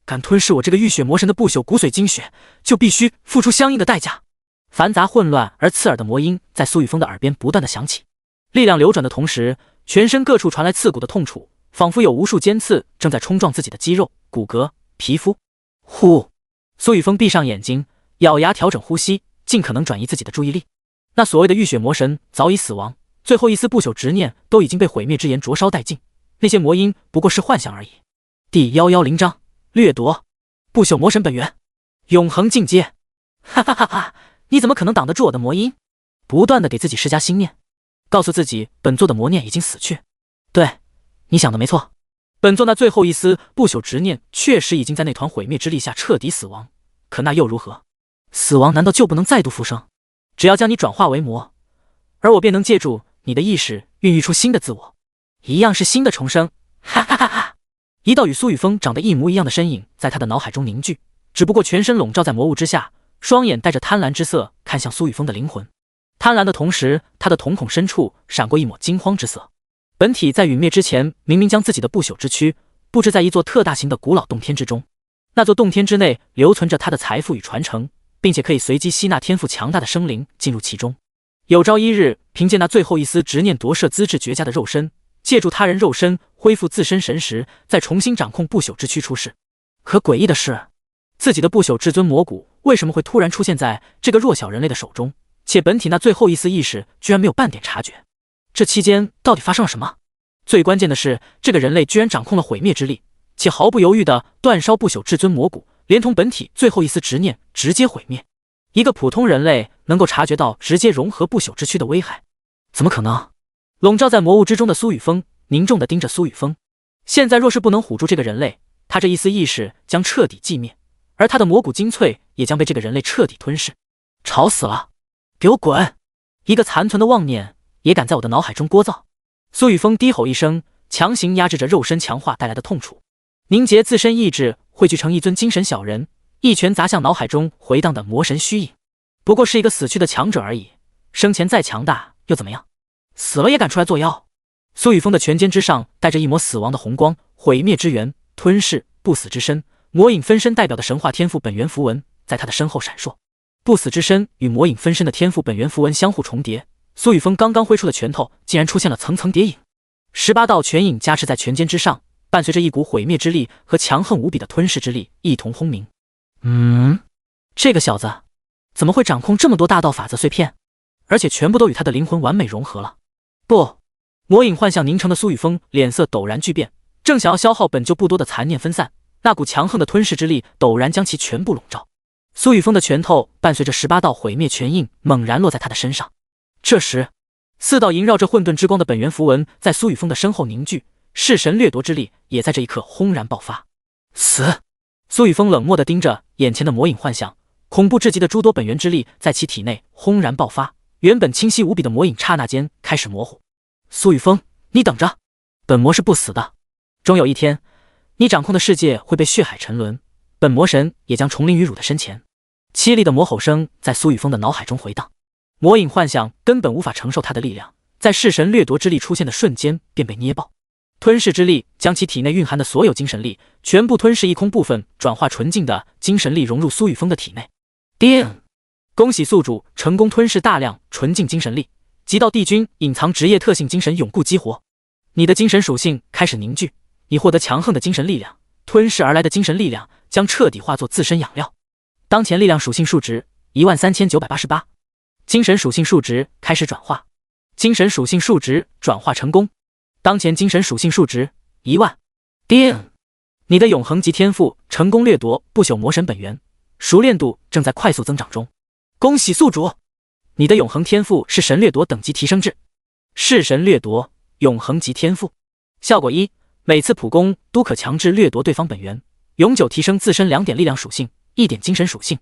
敢吞噬我这个浴血魔神的不朽骨髓精血，就必须付出相应的代价。繁杂混乱而刺耳的魔音在苏雨峰的耳边不断的响起，力量流转的同时，全身各处传来刺骨的痛楚，仿佛有无数尖刺正在冲撞自己的肌肉、骨骼、皮肤。呼！苏雨峰闭上眼睛，咬牙调整呼吸，尽可能转移自己的注意力。那所谓的浴血魔神早已死亡，最后一丝不朽执念都已经被毁灭之炎灼烧殆尽，那些魔音不过是幻象而已。第110章掠夺不朽魔神本源，永恒境界。哈哈哈哈！你怎么可能挡得住我的魔音？不断的给自己施加心念，告诉自己本座的魔念已经死去。对，你想的没错，本座那最后一丝不朽执念确实已经在那团毁灭之力下彻底死亡，可那又如何？死亡难道就不能再度复生？只要将你转化为魔，而我便能借助你的意识孕育出新的自我，一样是新的重生。哈哈哈哈！一道与苏雨峰长得一模一样的身影在他的脑海中凝聚，只不过全身笼罩在魔雾之下，双眼带着贪婪之色看向苏雨峰的灵魂。贪婪的同时，他的瞳孔深处闪过一抹惊慌之色。本体在陨灭之前，明明将自己的不朽之躯布置在一座特大型的古老洞天之中，那座洞天之内留存着他的财富与传承，并且可以随机吸纳天赋强大的生灵进入其中。有朝一日，凭借那最后一丝执念夺舍资质绝佳的肉身，借助他人肉身恢复自身神识，再重新掌控不朽之躯出世。可诡异的是，自己的不朽至尊魔骨为什么会突然出现在这个弱小人类的手中，且本体那最后一丝意识居然没有半点察觉？这期间到底发生了什么？最关键的是，这个人类居然掌控了毁灭之力，且毫不犹豫地断烧不朽至尊魔骨，连同本体最后一丝执念直接毁灭。一个普通人类能够察觉到直接融合不朽之躯的危害，怎么可能？笼罩在魔雾之中的苏雨峰凝重地盯着苏雨峰，现在若是不能唬住这个人类，他这一丝意识将彻底寂灭，而他的魔骨精粹也将被这个人类彻底吞噬。吵死了！给我滚！一个残存的妄念也敢在我的脑海中聒噪！苏雨峰低吼一声，强行压制着肉身强化带来的痛楚，凝结自身意志，汇聚成一尊精神小人，一拳砸向脑海中回荡的魔神虚影。不过是一个死去的强者而已，生前再强大又怎么样？死了也敢出来作妖？苏雨峰的拳尖之上带着一抹死亡的红光，毁灭之源，吞噬不死之身，魔影分身代表的神话天赋本源符文在他的身后闪烁。不死之身与魔影分身的天赋本源符文相互重叠，苏雨峰刚刚挥出的拳头竟然出现了层层叠影，18道拳影加持在拳尖之上，伴随着一股毁灭之力和强横无比的吞噬之力一同轰鸣。这个小子怎么会掌控这么多大道法则碎片，而且全部都与他的灵魂完美融合了？不，魔影幻象凝成的苏雨峰脸色陡然巨变，正想要消耗本就不多的残念分散，那股强横的吞噬之力陡然将其全部笼罩。苏雨峰的拳头伴随着18道毁灭拳印猛然落在他的身上。这时4道萦绕着混沌之光的本源符文在苏雨峰的身后凝聚，弑神掠夺之力也在这一刻轰然爆发。死！苏雨峰冷漠地盯着眼前的魔影幻象，恐怖至极的诸多本源之力在其体内轰然爆发，原本清晰无比的魔影刹那间开始模糊。苏雨峰，你等着，本魔是不死的，终有一天，你掌控的世界会被血海沉沦，本魔神也将重临于汝的身前。凄厉的魔吼声在苏雨峰的脑海中回荡，魔影幻象根本无法承受他的力量，在弑神掠夺之力出现的瞬间便被捏爆，吞噬之力将其体内蕴含的所有精神力全部吞噬一空，部分转化纯净的精神力融入苏雨峰的体内。叮！恭喜宿主成功吞噬大量纯净精神力，极道帝君隐藏职业特性精神永固激活，你的精神属性开始凝聚，你获得强横的精神力量，吞噬而来的精神力量将彻底化作自身养料。当前力量属性数值13988，精神属性数值开始转化，精神属性数值转化成功。当前精神属性数值10000。叮！你的永恒级天赋成功掠夺不朽魔神本源，熟练度正在快速增长中。恭喜宿主，你的永恒天赋是神掠夺等级提升至弑神掠夺永恒级天赋。效果1，每次普攻都可强制掠夺对方本源，永久提升自身2点力量属性、1点精神属性，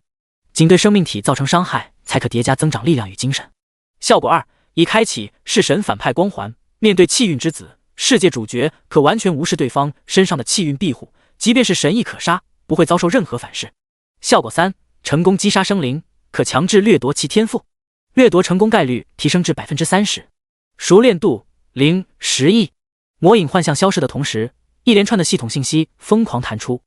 仅对生命体造成伤害才可叠加增长力量与精神。效果2，已开启弑神反派光环，面对气运之子，世界主角可完全无视对方身上的气运庇护，即便是神亦可杀，不会遭受任何反噬。效果3，成功击杀生灵，可强制掠夺其天赋，掠夺成功概率提升至 30%， 熟练度0、10亿。魔影幻象消失的同时，一连串的系统信息疯狂弹出。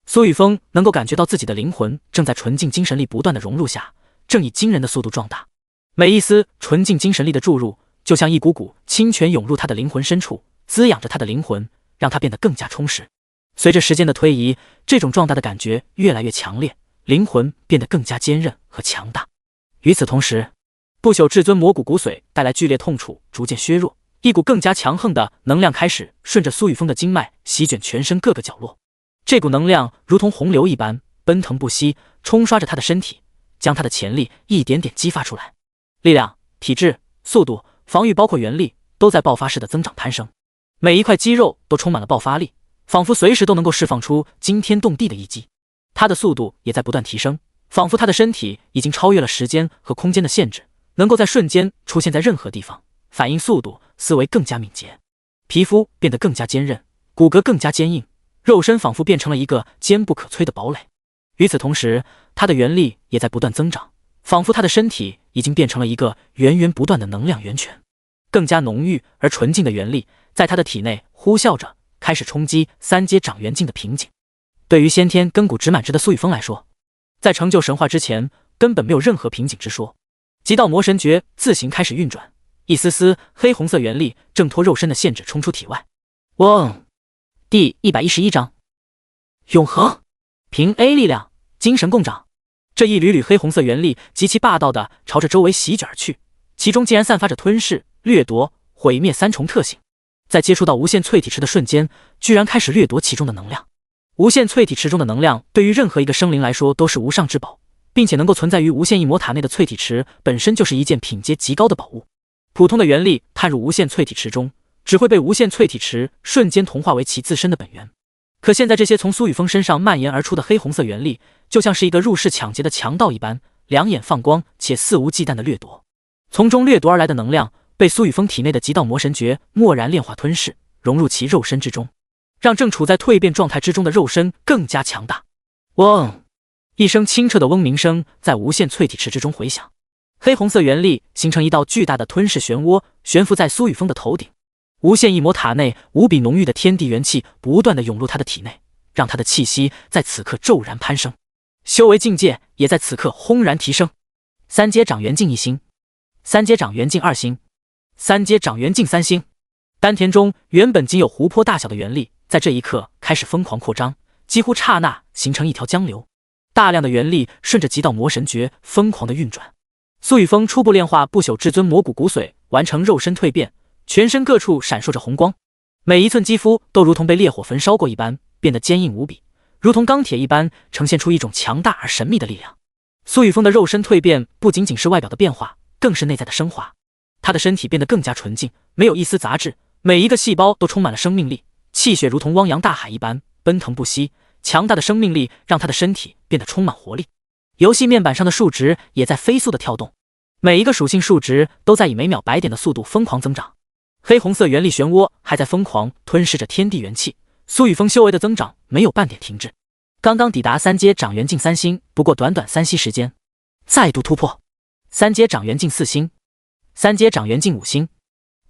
苏雨峰能够感觉到自己的灵魂正在纯净精神力不断的融入下，正以惊人的速度壮大。每一丝纯净精神力的注入，就像一股股清泉涌入他的灵魂深处，滋养着他的灵魂，让他变得更加充实。随着时间的推移，这种壮大的感觉越来越强烈，灵魂变得更加坚韧和强大。与此同时，不朽至尊魔骨骨髓带来剧烈痛楚逐渐削弱，一股更加强横的能量开始顺着苏雨峰的经脉席卷全身各个角落。这股能量如同洪流一般奔腾不息，冲刷着他的身体，将他的潜力一点点激发出来。力量、体质、速度、防御包括原力都在爆发式的增长攀升，每一块肌肉都充满了爆发力，仿佛随时都能够释放出惊天动地的一击。他的速度也在不断提升，仿佛他的身体已经超越了时间和空间的限制，能够在瞬间出现在任何地方，反应速度、思维更加敏捷。皮肤变得更加坚韧，骨骼更加坚硬，肉身仿佛变成了一个坚不可摧的堡垒。与此同时，他的元力也在不断增长，仿佛他的身体已经变成了一个源源不断的能量源泉。更加浓郁而纯净的元力在他的体内呼啸着，开始冲击3阶掌元境的瓶颈。对于先天根骨直满之的苏雨峰来说，在成就神话之前根本没有任何瓶颈之说。极道魔神诀自行开始运转，一丝丝黑红色元力挣脱肉身的限制冲出体外。嗡！第111章永恒凭 A 力量精神共长。这一缕缕黑红色元力极其霸道地朝着周围席卷而去，其中竟然散发着吞噬、掠夺、毁灭3重特性。在接触到无限淬体池的瞬间，居然开始掠夺其中的能量。无限淬体池中的能量对于任何一个生灵来说都是无上之宝，并且能够存在于无限异魔塔内的淬体池本身就是一件品阶极高的宝物。普通的元力探入无限淬体池中，只会被无限淬体池瞬间同化为其自身的本源。可现在这些从苏雨峰身上蔓延而出的黑红色元力，就像是一个入室抢劫的强盗一般，两眼放光且肆无忌惮的掠夺。从中掠夺而来的能量被苏雨峰体内的极道魔神诀蓦然炼化吞噬，融入其肉身之中，让正处在蜕变状态之中的肉身更加强大。嗡！一声清澈的嗡鸣声在无限淬体池之中回响，黑红色元力形成一道巨大的吞噬漩涡，悬浮在苏雨峰的头顶。无限异魔塔内无比浓郁的天地元气不断的涌入他的体内，让他的气息在此刻骤然攀升，修为境界也在此刻轰然提升。3阶掌元境1星，3阶掌元境2星，3阶掌元境3星。丹田中原本仅有湖泊大小的元力，在这一刻开始疯狂扩张，几乎刹那形成一条江流。大量的元力顺着极道魔神诀疯狂的运转。苏雨峰初步炼化不朽至尊魔骨骨髓，完成肉身蜕变，全身各处闪烁着红光，每一寸肌肤都如同被烈火焚烧过一般，变得坚硬无比，如同钢铁一般，呈现出一种强大而神秘的力量。苏雨峰的肉身蜕变不仅仅是外表的变化，更是内在的升华。他的身体变得更加纯净，没有一丝杂质，每一个细胞都充满了生命力，气血如同汪洋大海一般奔腾不息。强大的生命力让他的身体变得充满活力。游戏面板上的数值也在飞速的跳动，每一个属性数值都在以每秒100点的速度疯狂增长。黑红色元力漩涡还在疯狂吞噬着天地元气，苏雨峰修为的增长没有半点停滞。刚刚抵达3阶掌元境3星，不过短短3息时间，再度突破3阶掌元境4星，3阶掌元境5星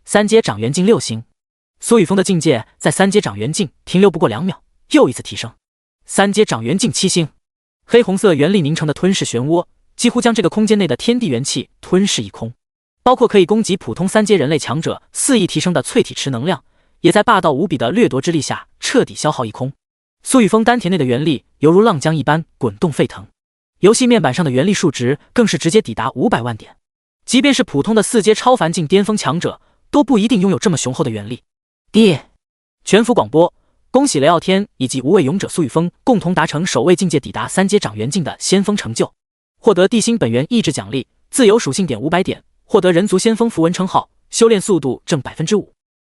，3阶掌元境6星。苏雨峰的境界在3阶掌元境停留不过2秒，又一次提升。3阶掌元境7星，黑红色元力凝成的吞噬漩涡几乎将这个空间内的天地元气吞噬一空，包括可以攻击普通3阶人类强者肆意提升的淬体池能量，也在霸道无比的掠夺之力下彻底消耗一空。苏雨峰丹田内的元力犹如浪江一般滚动沸腾，游戏面板上的元力数值更是直接抵达500万点。即便是普通的4阶超凡境巅峰强者，都不一定拥有这么雄厚的元力。全服广播，恭喜雷傲天以及无畏勇者苏雨峰共同达成守卫境界抵达3阶掌元境的先锋成就，获得地心本源意志奖励，自由属性点500点，获得人族先锋符文称号，修炼速度正 5%。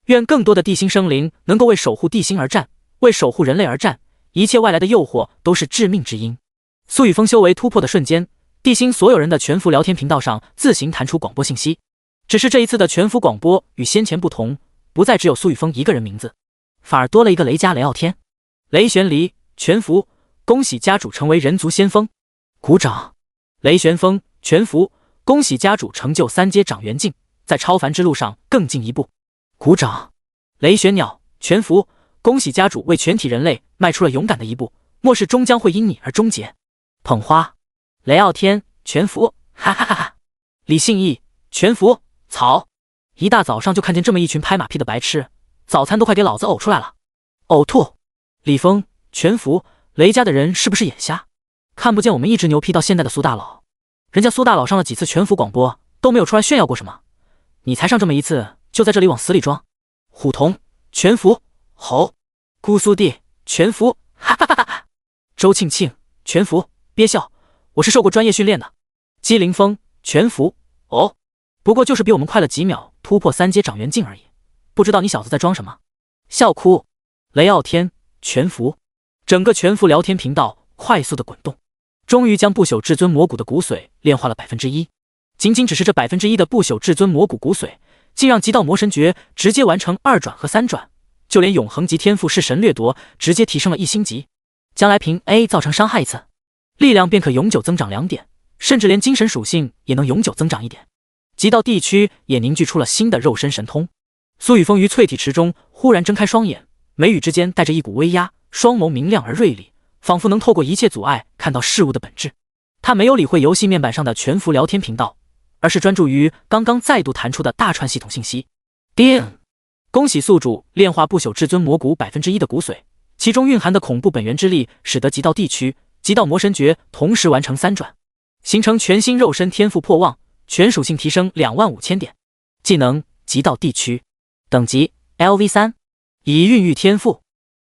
愿更多的地心生灵能够为守护地心而战，为守护人类而战，一切外来的诱惑都是致命之因。苏雨峰修为突破的瞬间，地心所有人的全服聊天频道上自行弹出广播信息。只是这一次的全服广播与先前不同，不再只有苏雨峰一个人名字，反而多了一个雷家雷傲天。雷玄离全服，恭喜家主成为人族先锋，鼓掌。雷玄风全服，恭喜家主成就3阶掌元境，在超凡之路上更进一步，鼓掌。雷玄鸟全服，恭喜家主为全体人类迈出了勇敢的一步，末世终将会因你而终结，捧花。雷傲天全服，哈哈哈哈。李信义全服，草。一大早上就看见这么一群拍马屁的白痴，早餐都快给老子呕出来了，呕吐。李峰全服，雷家的人是不是眼瞎？看不见我们一直牛批到现在的苏大佬，人家苏大佬上了几次全服广播都没有出来炫耀过什么，你才上这么一次就在这里往死里装。虎童全服，吼。姑苏弟全服，哈哈哈哈。周庆庆全服，憋笑，我是受过专业训练的。姬凌风全服，哦，不过就是比我们快了几秒突破3阶掌元境而已，不知道你小子在装什么。笑哭。雷傲天全服，整个全服聊天频道快速的滚动，终于将不朽至尊魔骨的骨髓炼化了 1%。仅仅只是这 1% 的不朽至尊魔骨骨髓，竟让极道魔神诀直接完成2转和3转，就连永恒级天赋式神掠夺直接提升了1星级，将来凭 A 造成伤害一次，力量便可永久增长2点，甚至连精神属性也能永久增长1点。极道地区也凝聚出了新的肉身神通。苏雨峰于淬体池中忽然睁开双眼，眉宇之间带着一股威压，双眸明亮而锐利，仿佛能透过一切阻碍看到事物的本质。他没有理会游戏面板上的全服聊天频道，而是专注于刚刚再度弹出的大串系统信息。叮！恭喜宿主炼化不朽至尊魔骨 1% 的骨髓，其中蕴含的恐怖本源之力使得极道地区极道魔神诀同时完成3转，形成全新肉身天赋破望，全属性提升25000点。技能极道地区，等级 LV3， 已孕育天赋。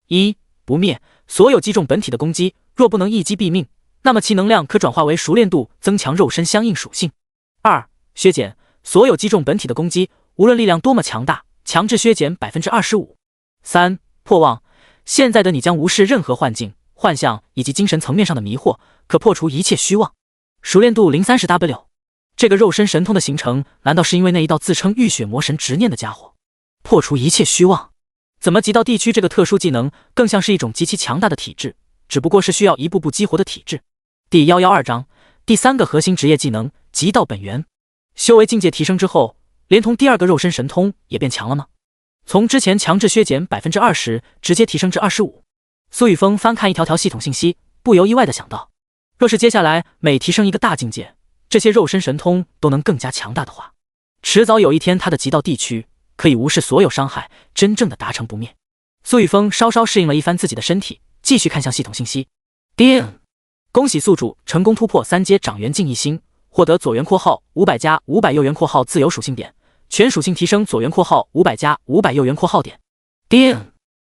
1. 不灭，所有击中本体的攻击，若不能一击毙命，那么其能量可转化为熟练度增强肉身相应属性。2. 削减，所有击中本体的攻击，无论力量多么强大，强制削减 25%。3. 破望，现在的你将无视任何幻境、幻象以及精神层面上的迷惑，可破除一切虚妄。熟练度 030W。这个肉身神通的形成，难道是因为那一道自称浴血魔神执念的家伙？破除一切虚妄？怎么极道地区这个特殊技能更像是一种极其强大的体质，只不过是需要一步步激活的体质。第112章第3个核心职业技能极道本源。修为境界提升之后，连同第2个肉身神通也变强了吗？从之前强制削减 20%， 直接提升至 25%。苏雨峰翻看一条条系统信息，不由意外的想到，若是接下来每提升一个大境界，这些肉身神通都能更加强大的话，迟早有一天他的极道地区可以无视所有伤害，真正的达成不灭。苏雨峰稍稍适应了一番自己的身体，继续看向系统信息。叮！恭喜宿主成功突破3阶掌元境1星，获得左元括号500加500右元括号自由属性点，全属性提升左元括号500加500右元括号点。叮！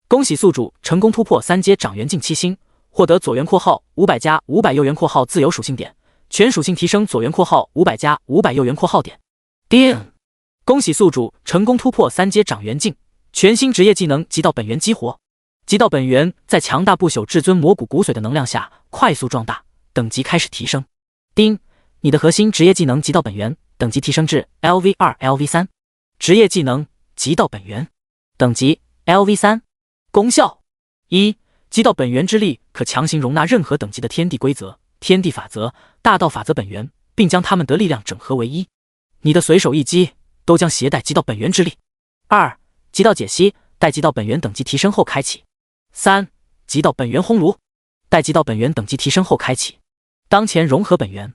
恭喜宿主成功突破3阶掌元境7星，获得左元括号500加500右元括号自由属性点，全属性提升左元括号500加500右元括号点。叮！恭喜宿主成功突破3阶掌元境，全新职业技能极道本源激活。极道本源在强大不朽至尊魔骨骨髓的能量下快速壮大，等级开始提升。叮！你的核心职业技能极道本源等级提升至 LV2、LV3。职业技能极道本源，等级 LV3。功效：1. 极道本源之力可强行容纳任何等级的天地规则、天地法则、大道法则本源，并将它们的力量整合为一。你的随手一击都将携带极道本源之力。2. 极道解析，待极道本源等级提升后开启。3. 极道本源烘炉，待极道本源等级提升后开启。当前融合本源。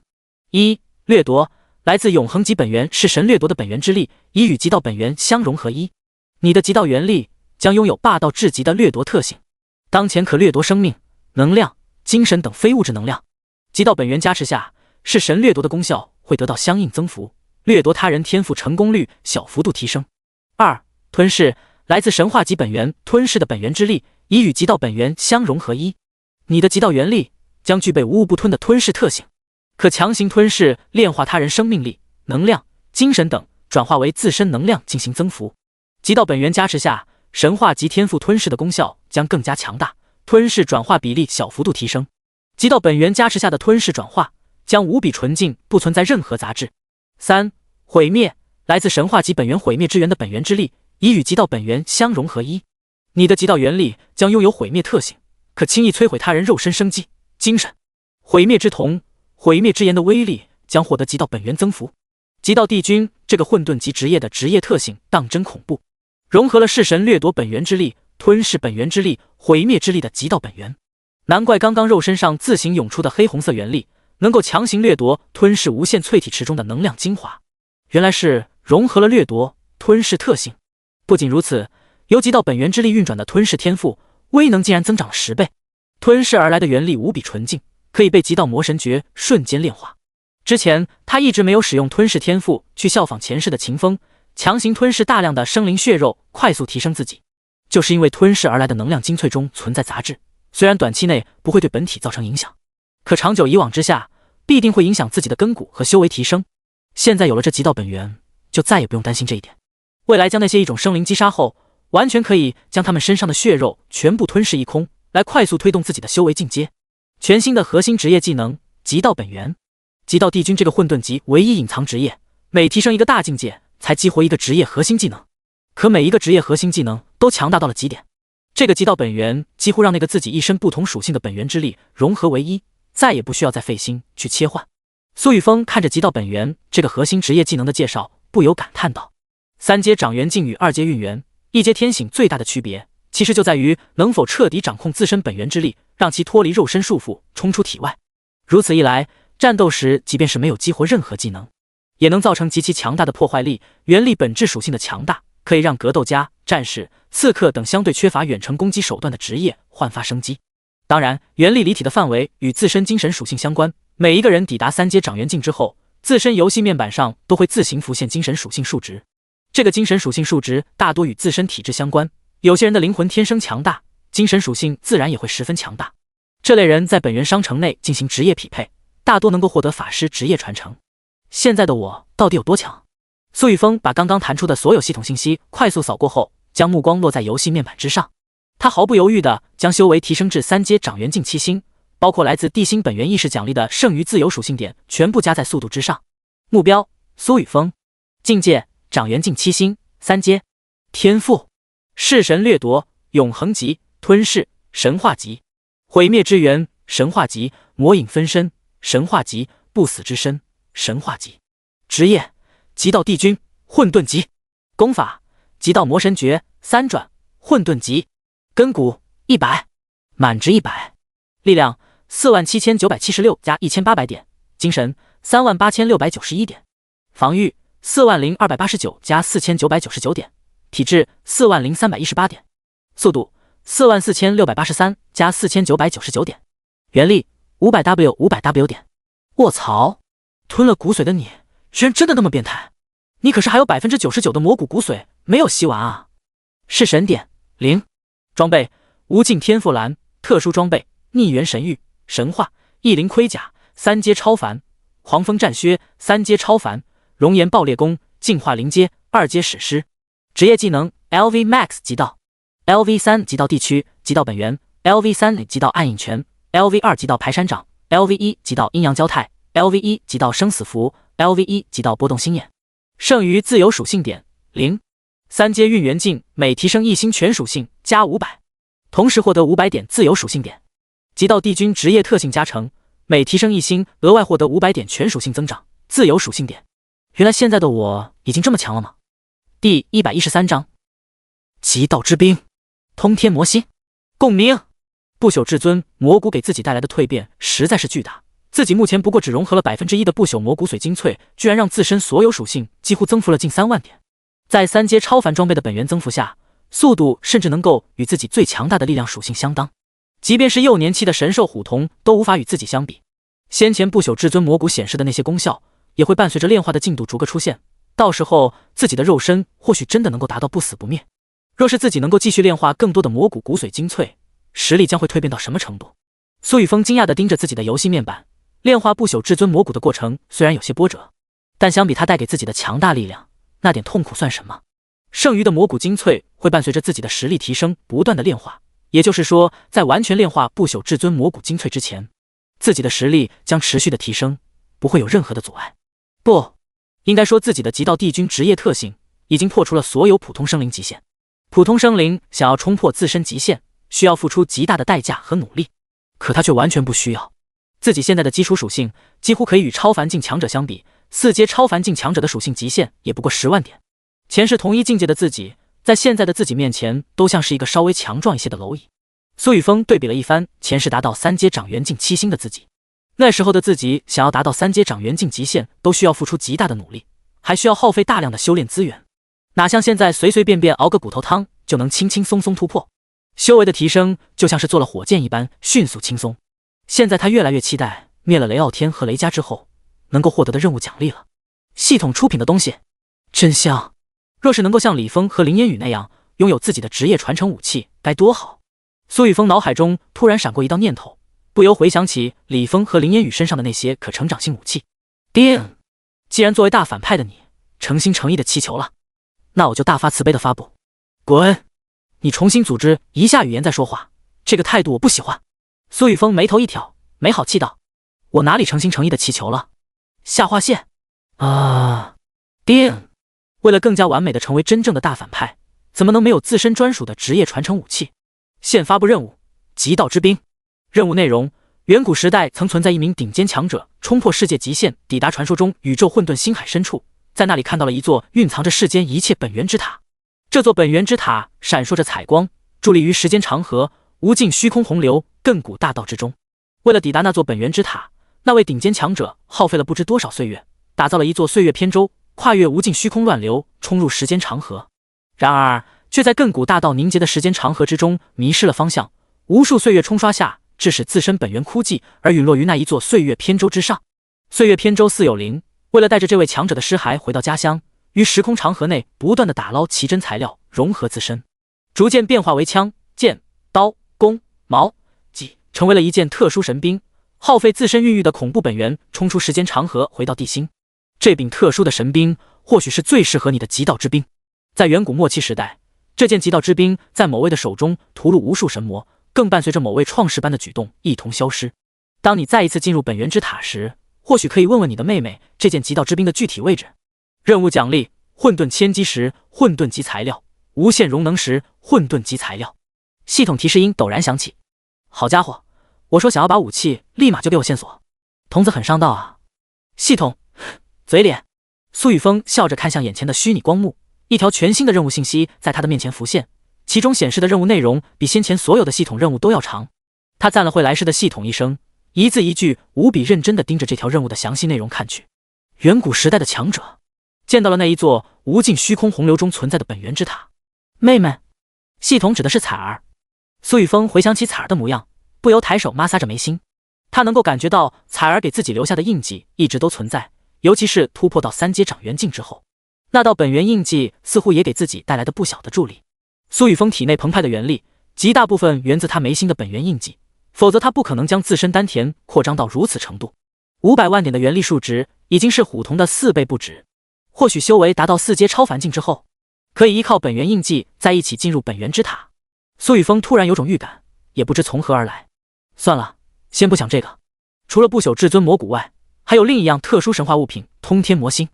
1. 掠夺，来自永恒级本源是神掠夺的本源之力，已与极道本源相融合一。你的极道元力将拥有霸道至极的掠夺特性，当前可掠夺生命、能量、精神等非物质能量。极道本源加持下，是神掠夺的功效会得到相应增幅，掠夺他人天赋成功率小幅度提升。2. 吞噬，来自神话级本源吞噬的本源之力，以与极道本源相融合一。你的极道元力将具备无物不吞的吞噬特性，可强行吞噬炼化他人生命力、能量、精神等，转化为自身能量进行增幅。极道本源加持下，神话级天赋吞噬的功效将更加强大，吞噬转化比例小幅度提升。极道本源加持下的吞噬转化将无比纯净，不存在任何杂质。3. 毁灭，来自神话级本源毁灭之源的本源之力，以与极道本源相融合一。你的极道元力将拥有毁灭特性，可轻易摧毁他人肉身生机、精神。毁灭之瞳，毁灭之炎的威力将获得极道本源增幅。极道帝君这个混沌级职业的职业特性当真恐怖，融合了弑神掠夺本源之力、吞噬本源之力、毁灭之力的极道本源。难怪刚刚肉身上自行涌出的黑红色元力能够强行掠夺、吞噬无限淬体池中的能量精华，原来是融合了掠夺、吞噬特性。不仅如此，由极道本源之力运转的吞噬天赋威能竟然增长了10倍。吞噬而来的元力无比纯净，可以被极道魔神诀瞬间炼化。之前他一直没有使用吞噬天赋去效仿前世的秦风，强行吞噬大量的生灵血肉，快速提升自己，就是因为吞噬而来的能量精粹中存在杂质，虽然短期内不会对本体造成影响，可长久以往之下，必定会影响自己的根骨和修为提升。现在有了这极道本源，就再也不用担心这一点。未来将那些异种生灵击杀后，完全可以将他们身上的血肉全部吞噬一空，来快速推动自己的修为进阶。全新的核心职业技能极道本源。极道帝君这个混沌级唯一隐藏职业，每提升一个大境界才激活一个职业核心技能，可每一个职业核心技能都强大到了极点。这个极道本源几乎让那个自己一身不同属性的本源之力融合为一，再也不需要再费心去切换。苏雨峰看着极道本源这个核心职业技能的介绍，不由感叹道：3阶掌元镜与2阶运元、1阶天醒最大的区别，其实就在于能否彻底掌控自身本源之力，让其脱离肉身束缚，冲出体外。如此一来，战斗时即便是没有激活任何技能，也能造成极其强大的破坏力。元力本质属性的强大，可以让格斗家、战士、刺客等相对缺乏远程攻击手段的职业焕发生机。当然，元力离体的范围与自身精神属性相关，每一个人抵达3阶掌元镜之后，自身游戏面板上都会自行浮现精神属性数值。这个精神属性数值大多与自身体质相关，有些人的灵魂天生强大，精神属性自然也会十分强大。这类人在本源商城内进行职业匹配，大多能够获得法师职业传承。现在的我到底有多强？苏雨峰把刚刚弹出的所有系统信息快速扫过后，将目光落在游戏面板之上。他毫不犹豫地将修为提升至3阶掌元镜7星，包括来自地心本源意识奖励的剩余自由属性点全部加在速度之上。目标：苏雨峰。境界：掌元镜7星，3阶。天赋：弑神掠夺，永恒级，吞噬，神话级。毁灭之源，神话级，魔影分身，神话级，不死之身，神话级。职业：极道帝君，混沌级。功法：极道魔神诀，3转，混沌级。根骨100，满值100。力量47976加1800点，精神38691点，防御40289加4999点，体质40318点，速度44683加4999点，元力500W 点。卧槽，吞了骨髓的你，居然真的那么变态！你可是还有99%的魔骨骨髓没有吸完啊！是神点0。装备：无尽天赋蓝，特殊装备：逆元神域，神话，异灵盔甲，3阶超凡，狂风战靴，3阶超凡，熔岩爆裂弓，净化灵阶，2阶史诗。职业技能 LV Max 极道 ，LV3 极道地区，极道本源 ，LV3 极道暗影拳 ，LV2 极道排山掌 ，LV1 极道阴阳交泰 ，LV1 极道生死符 ，LV1 极道波动心眼。剩余自由属性点0。3阶运元镜，每提升1星全属性加500，同时获得500点自由属性点。极道帝君职业特性加成，每提升1星额外获得500点全属性增长自由属性点。原来现在的我已经这么强了吗？第113章极道之兵，通天魔心。共鸣。不朽至尊魔骨给自己带来的蜕变实在是巨大，自己目前不过只融合了1%的不朽魔骨髓精粹，居然让自身所有属性几乎增幅了近3万点。在3阶超凡装备的本源增幅下，速度甚至能够与自己最强大的力量属性相当，即便是幼年期的神兽虎瞳都无法与自己相比。先前不朽至尊魔骨显示的那些功效，也会伴随着炼化的进度逐个出现，到时候自己的肉身或许真的能够达到不死不灭。若是自己能够继续炼化更多的魔骨骨髓精粹，实力将会蜕变到什么程度？苏雨峰惊讶地盯着自己的游戏面板，炼化不朽至尊魔骨的过程虽然有些波折，但相比他带给自己的强大力量，那点痛苦算什么？剩余的魔骨精粹会伴随着自己的实力提升不断的炼化，也就是说，在完全炼化不朽至尊魔骨精粹之前，自己的实力将持续的提升，不会有任何的阻碍。不，应该说自己的极道帝君职业特性已经破除了所有普通生灵极限。普通生灵想要冲破自身极限，需要付出极大的代价和努力，可他却完全不需要。自己现在的基础属性几乎可以与超凡境强者相比，4阶超凡境强者的属性极限也不过10万点。前世同一境界的自己，在现在的自己面前都像是一个稍微强壮一些的蝼蚁。苏雨峰对比了一番前世达到3阶掌元境7星的自己，那时候的自己想要达到3阶掌元境极限，都需要付出极大的努力，还需要耗费大量的修炼资源，哪像现在随随便便熬个骨头汤就能轻轻松松突破。修为的提升就像是坐了火箭一般迅速轻松。现在他越来越期待灭了雷傲天和雷家之后能够获得的任务奖励了。系统出品的东西真香，若是能够像李峰和林烟雨那样拥有自己的职业传承武器该多好。苏雨峰脑海中突然闪过一道念头，不由回想起李峰和林烟雨身上的那些可成长性武器。叮，既然作为大反派的你诚心诚意的祈求了，那我就大发慈悲的发布。滚！你重新组织一下语言再说话，这个态度我不喜欢。苏雨峰眉头一挑，没好气道：我哪里诚心诚意的祈求了？下划线啊！叮！为了更加完美的成为真正的大反派，怎么能没有自身专属的职业传承武器？现发布任务：极道之冰。任务内容：远古时代曾存在一名顶尖强者，冲破世界极限，抵达传说中宇宙混沌星海深处，在那里看到了一座蕴藏着世间一切本源之塔。这座本源之塔闪烁着彩光，伫立于时间长河、无尽虚空洪流、亘古大道之中。为了抵达那座本源之塔，那位顶尖强者耗费了不知多少岁月，打造了一座岁月偏舟，跨越无尽虚空乱流，冲入时间长河。然而却在亘古大道凝结的时间长河之中迷失了方向，无数岁月冲刷下，致使自身本源枯寂，而陨落于那一座岁月偏舟之上。岁月偏舟似有灵，为了带着这位强者的尸骸回到家乡，于时空长河内不断的打捞奇珍材料，融合自身，逐渐变化为枪、剑、刀、弓、矛、戟，成为了一件特殊神兵，耗费自身孕育的恐怖本源，冲出时间长河回到地心。这柄特殊的神兵或许是最适合你的极道之兵。在远古末期时代，这件极道之兵在某位的手中屠戮无数神魔，更伴随着某位创世般的举动一同消失。当你再一次进入本源之塔时，或许可以问问你的妹妹这件极道之兵的具体位置。任务奖励：混沌千基石、混沌级材料、无限容能石、混沌级材料。系统提示音陡然响起。好家伙，我说想要把武器立马就给我线索，童子很上道啊。系统嘴脸。苏雨峰笑着看向眼前的虚拟光幕，一条全新的任务信息在他的面前浮现，其中显示的任务内容比先前所有的系统任务都要长。他赞了会来世的系统一声，一字一句无比认真地盯着这条任务的详细内容看去。远古时代的强者见到了那一座无尽虚空洪流中存在的本源之塔。妹妹，系统指的是彩儿。苏雨峰回想起彩儿的模样，不由抬手摩挲着眉心。他能够感觉到彩儿给自己留下的印记一直都存在，尤其是突破到3阶掌元境之后，那道本源印记似乎也给自己带来的不小的助力。苏雨峰体内澎湃的元力，极大部分源自他眉心的本源印记，否则他不可能将自身丹田扩张到如此程度。500万点的元力数值已经是虎童的4倍不止。或许修为达到4阶超凡境之后，可以依靠本源印记在一起进入本源之塔。苏雨峰突然有种预感，也不知从何而来。算了，先不想这个。除了不朽至尊魔骨外，还有另一样特殊神话物品——通天魔星。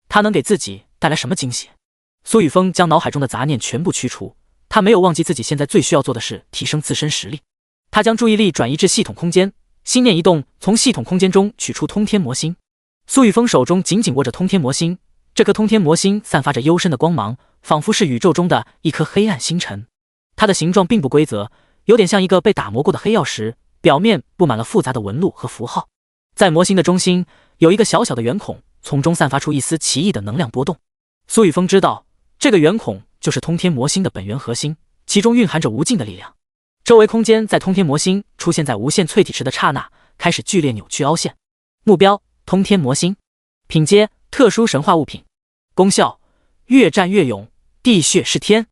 它能给自己带来什么惊喜？苏雨峰将脑海中的杂念全部驱除，他没有忘记自己现在最需要做的是提升自身实力。他将注意力转移至系统空间，心念一动，从系统空间中取出通天魔星。苏雨峰手中紧紧握着通天魔星，这颗通天魔星散发着幽深的光芒，仿佛是宇宙中的一颗黑暗星辰。它的形状并不规则，有点像一个被打磨过的黑曜石，表面布满了复杂的纹路和符号。在魔星的中心有一个小小的圆孔，从中散发出一丝奇异的能量波动。苏雨峰知道，这个圆孔就是通天魔星的本源核心，其中蕴含着无尽的力量。周围空间在通天魔星出现在无限淬体池的刹那，开始剧烈扭曲凹陷。目标：通天魔星。品阶：特殊神话物品。功效：越战越勇，地血是天。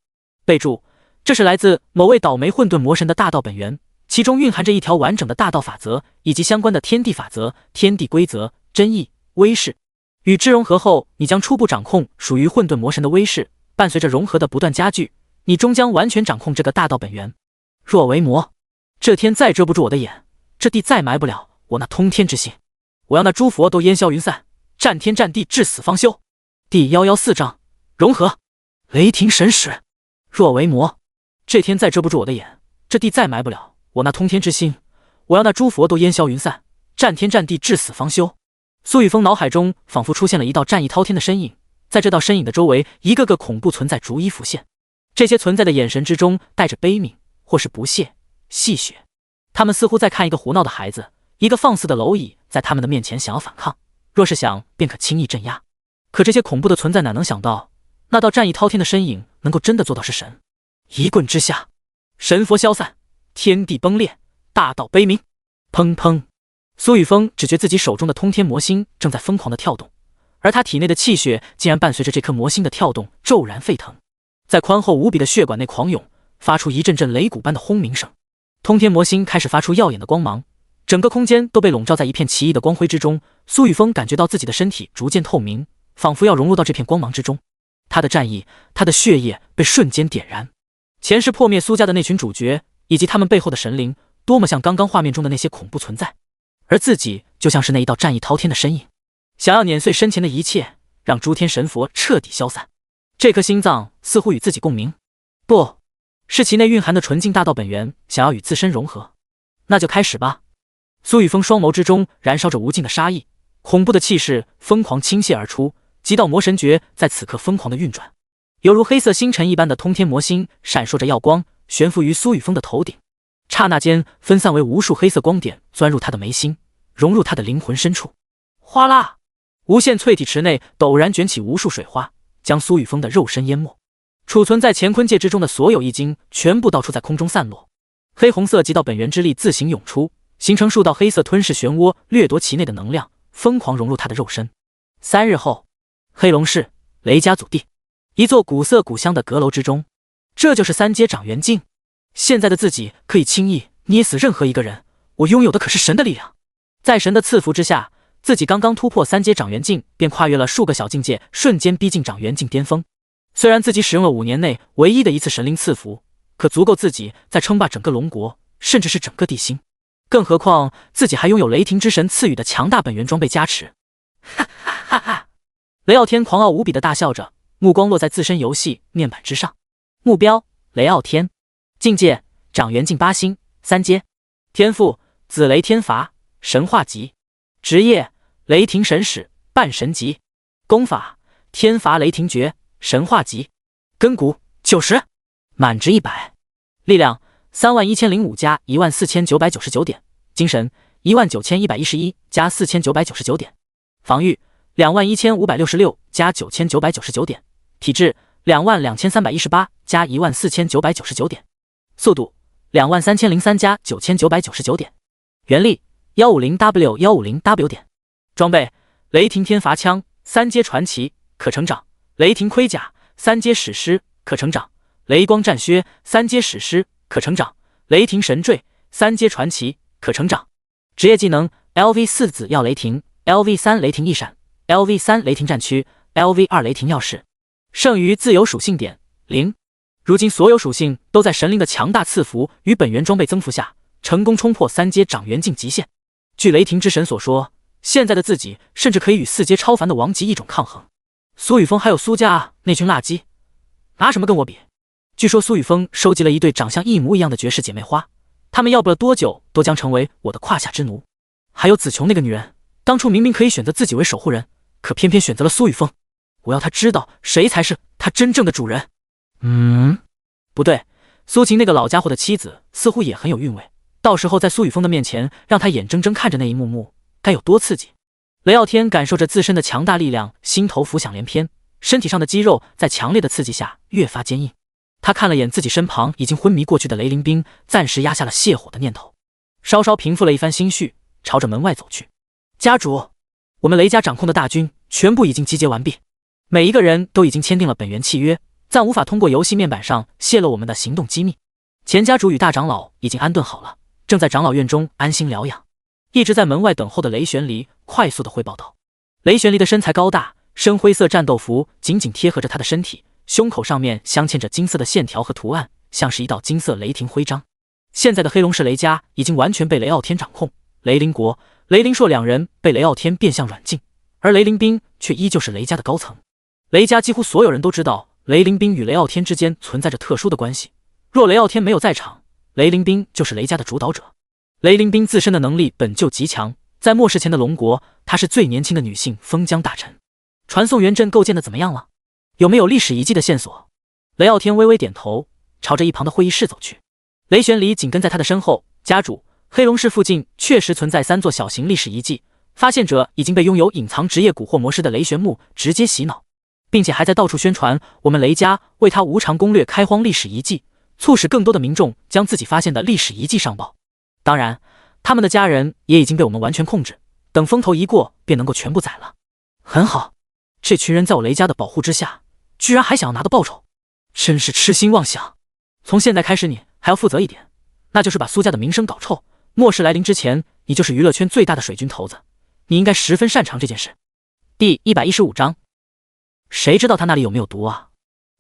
备注：这是来自某位倒霉混沌魔神的大道本源，其中蕴含着一条完整的大道法则以及相关的天地法则、天地规则、真意、威势。与之融合后，你将初步掌控属于混沌魔神的威势，伴随着融合的不断加剧，你终将完全掌控这个大道本源。若为魔，这天再遮不住我的眼，这地再埋不了我那通天之心，我要那诸佛都烟消云散，战天战地至死方休。第114章融合。雷霆神使。若为魔，这天再遮不住我的眼，这地再埋不了我那通天之心，我要那诸佛都烟消云散，战天战地至死方休。苏雨峰脑海中仿佛出现了一道战意滔天的身影，在这道身影的周围，一个个恐怖存在逐一浮现。这些存在的眼神之中带着悲悯或是不屑、戏谑，他们似乎在看一个胡闹的孩子，一个放肆的蝼蚁在他们的面前想要反抗，若是想便可轻易镇压。可这些恐怖的存在哪能想到，那道战意滔天的身影能够真的做到是神。一棍之下，神佛消散，天地崩裂，大道悲鸣。砰砰！苏雨峰只觉自己手中的通天魔心正在疯狂的跳动，而他体内的气血竟然伴随着这颗魔心的跳动骤然沸腾，在宽厚无比的血管内狂涌，发出一阵阵擂鼓般的轰鸣声。通天魔心开始发出耀眼的光芒，整个空间都被笼罩在一片奇异的光辉之中。苏雨峰感觉到自己的身体逐渐透明，仿佛要融入到这片光芒之中。他的战意，他的血液被瞬间点燃。前世破灭苏家的那群主角，以及他们背后的神灵，多么像刚刚画面中的那些恐怖存在，而自己就像是那一道战意滔天的身影，想要碾碎身前的一切，让诸天神佛彻底消散。这颗心脏似乎与自己共鸣，不是其内蕴含的纯净大道本源想要与自身融合。那就开始吧。苏雨峰双眸之中燃烧着无尽的杀意，恐怖的气势疯狂倾泻而出，极道魔神诀在此刻疯狂的运转，犹如黑色星辰一般的通天魔星闪烁着耀光，悬浮于苏雨峰的头顶，刹那间分散为无数黑色光点，钻入他的眉心，融入他的灵魂深处。哗啦！无限淬体池内陡然卷起无数水花，将苏雨峰的肉身淹没。储存在乾坤界之中的所有易经全部到处在空中散落，黑红色极道本源之力自行涌出，形成数道黑色吞噬漩涡，掠夺其内的能量，疯狂融入他的肉身。3日后，黑龙市雷家祖地，一座古色古香的阁楼之中，这就是三阶掌元镜。现在的自己可以轻易捏死任何一个人，我拥有的可是神的力量。在神的赐福之下，自己刚刚突破3阶掌元镜，便跨越了数个小境界，瞬间逼近掌元镜巅峰。虽然自己使用了5年内唯一的一次神灵赐福，可足够自己再称霸整个龙国，甚至是整个地心。更何况自己还拥有雷霆之神赐予的强大本源装备加持。哈哈哈哈！雷傲天狂傲无比的大笑着，目光落在自身游戏面板之上。目标：雷傲天。境界：掌元镜8星，3阶。天赋：紫雷天罚，神话级。职业：雷霆神使，半神级。功法：天罚雷霆诀，神话级。根骨90，满值100。力量31005加14999点，精神19111加4999点，防御21566加9999点，体质22318加14999点，速度23003加9999点，原力 150W150W 点。装备：雷霆天罚枪，3阶传奇，可成长；雷霆盔甲，3阶史诗，可成长；雷光战靴，3阶史诗，可成长；雷霆神坠，3阶传奇，可成长。职业技能 LV4 紫耀雷霆， LV3 雷霆一闪， LV3 雷霆战躯， LV2 雷霆钥匙。剩余自由属性点0。如今所有属性都在神灵的强大赐福与本源装备增幅下，成功冲破3阶掌元镜极限。据雷霆之神所说，现在的自己甚至可以与4阶超凡的王级异种抗衡。苏雨峰还有苏家那群垃圾，拿什么跟我比？据说苏雨峰收集了一对长相一模一样的绝世姐妹花，她们要不了多久都将成为我的胯下之奴。还有子琼那个女人，当初明明可以选择自己为守护人，可偏偏选择了苏雨峰。我要她知道谁才是她真正的主人。不对，苏晴那个老家伙的妻子似乎也很有韵味，到时候在苏雨峰的面前让他眼睁睁看着那一幕幕，该有多刺激。雷傲天感受着自身的强大力量，心头浮想联翩，身体上的肌肉在强烈的刺激下越发坚硬。他看了眼自己身旁已经昏迷过去的雷灵兵，暂时压下了泻火的念头，稍稍平复了一番心绪，朝着门外走去。家主，我们雷家掌控的大军全部已经集结完毕，每一个人都已经签订了本源契约，暂无法通过游戏面板上泄露我们的行动机密。钱家主与大长老已经安顿好了，正在长老院中安心疗养。一直在门外等候的雷玄离快速的汇报道。雷玄离的身材高大，深灰色战斗服紧紧贴合着他的身体，胸口上面镶嵌着金色的线条和图案，像是一道金色雷霆徽章。现在的黑龙氏雷家已经完全被雷傲天掌控，雷凌国、雷凌硕两人被雷傲天变相软禁，而雷凌冰却依旧是雷家的高层。雷家几乎所有人都知道雷凌冰与雷傲天之间存在着特殊的关系，若雷傲天没有在场，雷凌冰就是雷家的主导者。雷凌冰自身的能力本就极强，在末世前的龙国，她是最年轻的女性封疆大臣。传送元阵构建的怎么样了？有没有历史遗迹的线索？雷傲天微微点头，朝着一旁的会议室走去。雷玄离紧跟在他的身后。家主，黑龙市附近确实存在3座小型历史遗迹，发现者已经被拥有隐藏职业蛊惑模式的雷玄木直接洗脑，并且还在到处宣传我们雷家为他无偿攻略开荒历史遗迹，促使更多的民众将自己发现的历史遗迹上报。当然，他们的家人也已经被我们完全控制，等风头一过便能够全部宰了。很好，这群人在我雷家的保护之下，居然还想要拿到报酬，真是痴心妄想。从现在开始，你还要负责一点，那就是把苏家的名声搞臭。末世来临之前，你就是娱乐圈最大的水军头子，你应该十分擅长这件事。第115章，谁知道他那里有没有毒啊？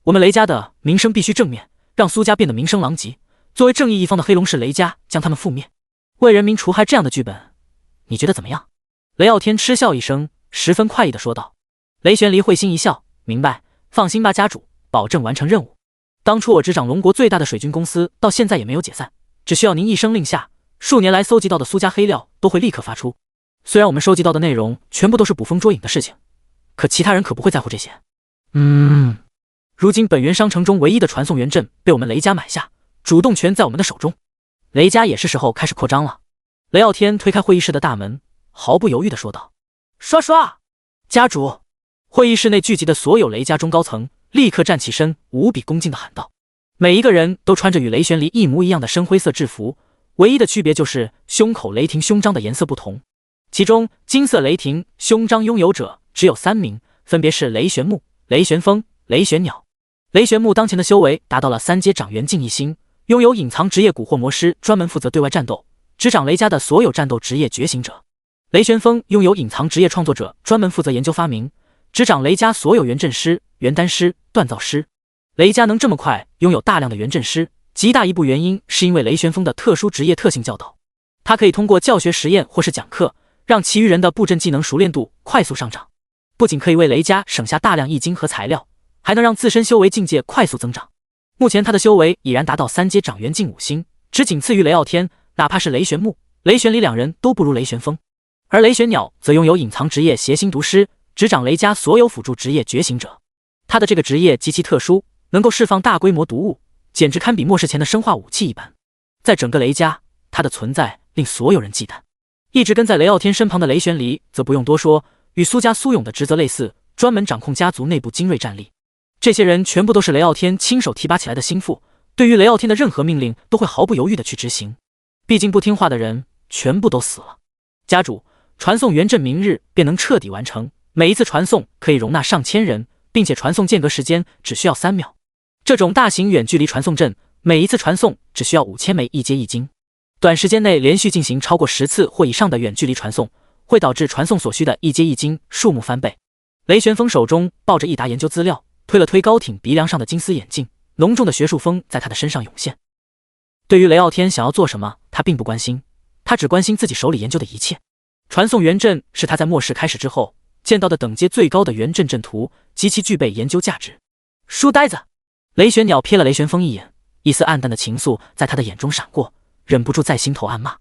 我们雷家的名声必须正面，让苏家变得名声狼藉。作为正义一方的黑龙氏雷家将他们覆灭，为人民除害，这样的剧本，你觉得怎么样？雷傲天嗤笑一声，十分快意地说道。雷玄离会心一笑，明白，放心吧，家主，保证完成任务。当初我执掌龙国最大的水军公司，到现在也没有解散，只需要您一声令下，数年来搜集到的苏家黑料都会立刻发出。虽然我们收集到的内容全部都是捕风捉影的事情，可其他人可不会在乎这些。如今本源商城中唯一的传送元阵被我们雷家买下，主动权在我们的手中，雷家也是时候开始扩张了。雷傲天推开会议室的大门，毫不犹豫地说道。刷刷，家主！会议室内聚集的所有雷家中高层立刻站起身，无比恭敬地喊道。每一个人都穿着与雷玄离一模一样的深灰色制服，唯一的区别就是胸口雷霆胸章的颜色不同。其中金色雷霆胸章拥有者只有3名，分别是雷玄木、雷玄风、雷玄鸟。雷玄木当前的修为达到了3阶掌元境1星，拥有隐藏职业蛊惑魔师，专门负责对外战斗，执掌雷家的所有战斗职业觉醒者。雷玄风拥有隐藏职业创作者，专门负责研究发明，执掌雷家所有元阵师、元丹师、锻造师。雷家能这么快拥有大量的元阵师，极大一部原因是因为雷玄风的特殊职业特性教导，他可以通过教学实验或是讲课，让其余人的布阵技能熟练度快速上涨，不仅可以为雷家省下大量易经和材料，还能让自身修为境界快速增长。目前他的修为已然达到3阶掌元境5星，只仅次于雷傲天，哪怕是雷玄木、雷玄离两人都不如雷玄风。而雷玄鸟则拥有隐藏职业邪星毒师，执掌雷家所有辅助职业觉醒者。他的这个职业极其特殊，能够释放大规模毒物，简直堪比末世前的生化武器一般。在整个雷家，他的存在令所有人忌惮。一直跟在雷傲天身旁的雷玄离则不用多说，与苏家苏勇的职责类似，专门掌控家族内部精锐战力。这些人全部都是雷傲天亲手提拔起来的心腹，对于雷傲天的任何命令都会毫不犹豫地去执行。毕竟不听话的人全部都死了。家主，传送元阵明日便能彻底完成，每一次传送可以容纳上千人，并且传送间隔时间只需要3秒。这种大型远距离传送阵，每一次传送只需要5000枚一阶一晶，短时间内连续进行超过10次或以上的远距离传送，会导致传送所需的一阶一晶数目翻倍。雷玄风手中抱着一沓研究资料，推了推高挺鼻梁上的金丝眼镜，浓重的学术风在他的身上涌现。对于雷傲天想要做什么，他并不关心，他只关心自己手里研究的一切。传送元阵是他在末世开始之后见到的等阶最高的元阵阵图，极其具备研究价值。书呆子！雷玄鸟瞥了雷玄风一眼，一丝暗淡的情愫在他的眼中闪过，忍不住在心头暗骂。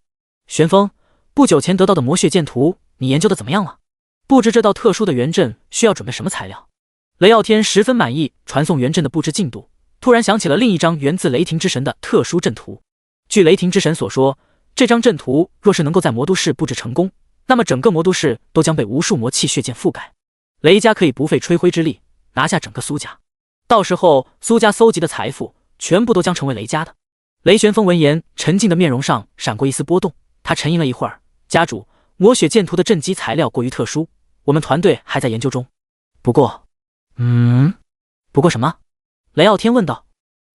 玄风，不久前得到的魔血剑图，你研究的怎么样了？布置这道特殊的元阵需要准备什么材料？雷傲天十分满意传送元阵的布置进度，突然想起了另一张源自雷霆之神的特殊阵图。据雷霆之神所说，这张阵图若是能够在魔都市布置成功，那么整个魔都市都将被无数魔气血剑覆盖，雷家可以不费吹灰之力拿下整个苏家，到时候苏家搜集的财富全部都将成为雷家的。雷玄风闻言，沉静的面容上闪过一丝波动，他沉吟了一会儿，家主，魔血剑图的阵基材料过于特殊，我们团队还在研究中。不过，不过什么？雷傲天问道。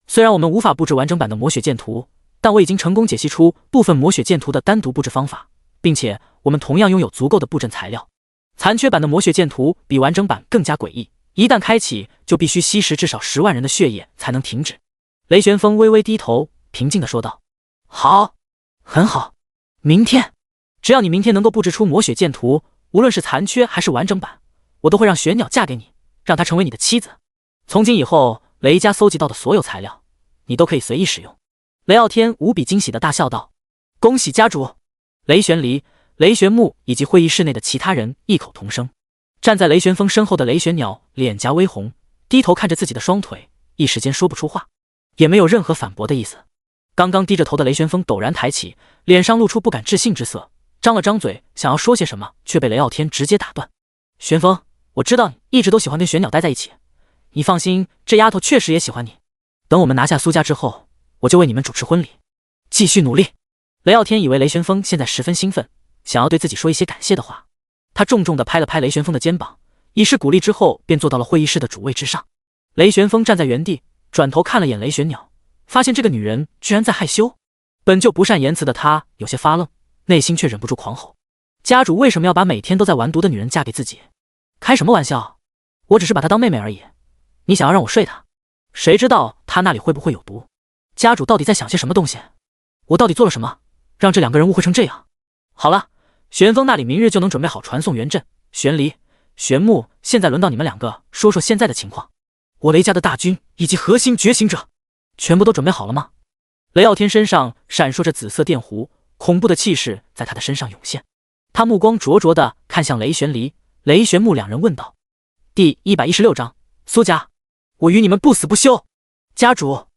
虽然我们无法布置完整版的魔血剑图，但我已经成功解析出部分魔血剑图的单独布置方法，并且我们同样拥有足够的布阵材料。残缺版的魔血剑图比完整版更加诡异，一旦开启就必须吸食至少10万人的血液才能停止。雷玄风微微低头，平静地说道：好，很好，明天，只要你明天能够布置出魔血剑图，无论是残缺还是完整版，我都会让玄鸟嫁给你，让她成为你的妻子。从今以后，雷家搜集到的所有材料，你都可以随意使用。雷傲天无比惊喜地大笑道：恭喜家主！雷玄离、雷玄木以及会议室内的其他人异口同声。站在雷玄风身后的雷玄鸟脸颊微红，低头看着自己的双腿，一时间说不出话，也没有任何反驳的意思。刚刚低着头的雷玄风陡然抬起，脸上露出不敢置信之色，张了张嘴想要说些什么，却被雷傲天直接打断。玄风，我知道你一直都喜欢跟玄鸟待在一起，你放心，这丫头确实也喜欢你。等我们拿下苏家之后，我就为你们主持婚礼，继续努力。雷傲天以为雷玄风现在十分兴奋，想要对自己说一些感谢的话，他重重地拍了拍雷玄风的肩膀，以示鼓励之后便坐到了会议室的主位之上。雷玄风站在原地，转头看了眼雷玄鸟，发现这个女人居然在害羞。本就不善言辞的他有些发愣，内心却忍不住狂吼：家主为什么要把每天都在玩毒的女人嫁给自己？开什么玩笑，我只是把她当妹妹而已，你想要让我睡她？谁知道她那里会不会有毒？家主到底在想些什么东西？我到底做了什么，让这两个人误会成这样？好了，玄风那里明日就能准备好传送元阵，玄离、玄木，现在轮到你们两个说说现在的情况。我雷家的大军以及核心觉醒者，全部都准备好了吗？雷傲天身上闪烁着紫色电弧，恐怖的气势在他的身上涌现。他目光灼灼地看向雷玄离、雷玄木两人，问道：第116章，苏家，我与你们不死不休。家主，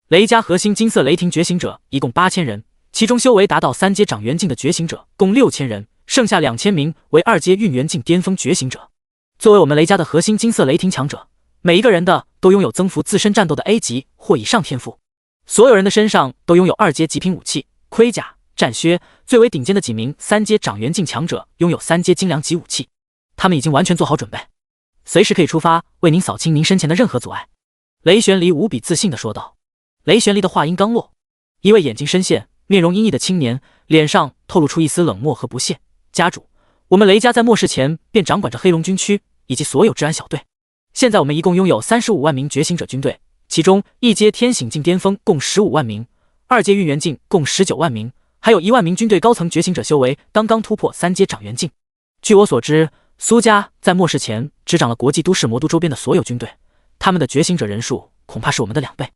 雷家核心金色雷霆觉醒者一共8000人，其中修为达到3阶掌元境的觉醒者共6000人，剩下2000名为2阶运元境巅峰觉醒者。作为我们雷家的核心金色雷霆强者，每一个人的都拥有增幅自身战斗的 A 级或以上天赋，所有人的身上都拥有2阶极品武器、盔甲、战靴，最为顶尖的几名3阶掌元境强者拥有3阶精良级武器。他们已经完全做好准备，随时可以出发，为您扫清您身前的任何阻碍。雷玄离无比自信地说道。雷玄离的话音刚落，一位眼睛深陷、面容阴翳的青年脸上透露出一丝冷漠和不屑。家主，我们雷家在末世前便掌管着黑龙军区以及所有治安小队，现在我们一共拥有35万名觉醒者军队，其中1阶天醒境巅峰共15万名，2阶运元境共19万名，还有1万名军队高层觉醒者修为刚刚突破3阶掌元境。据我所知，苏家在末世前执掌了国际都市魔都周边的所有军队，他们的觉醒者人数恐怕是我们的2倍，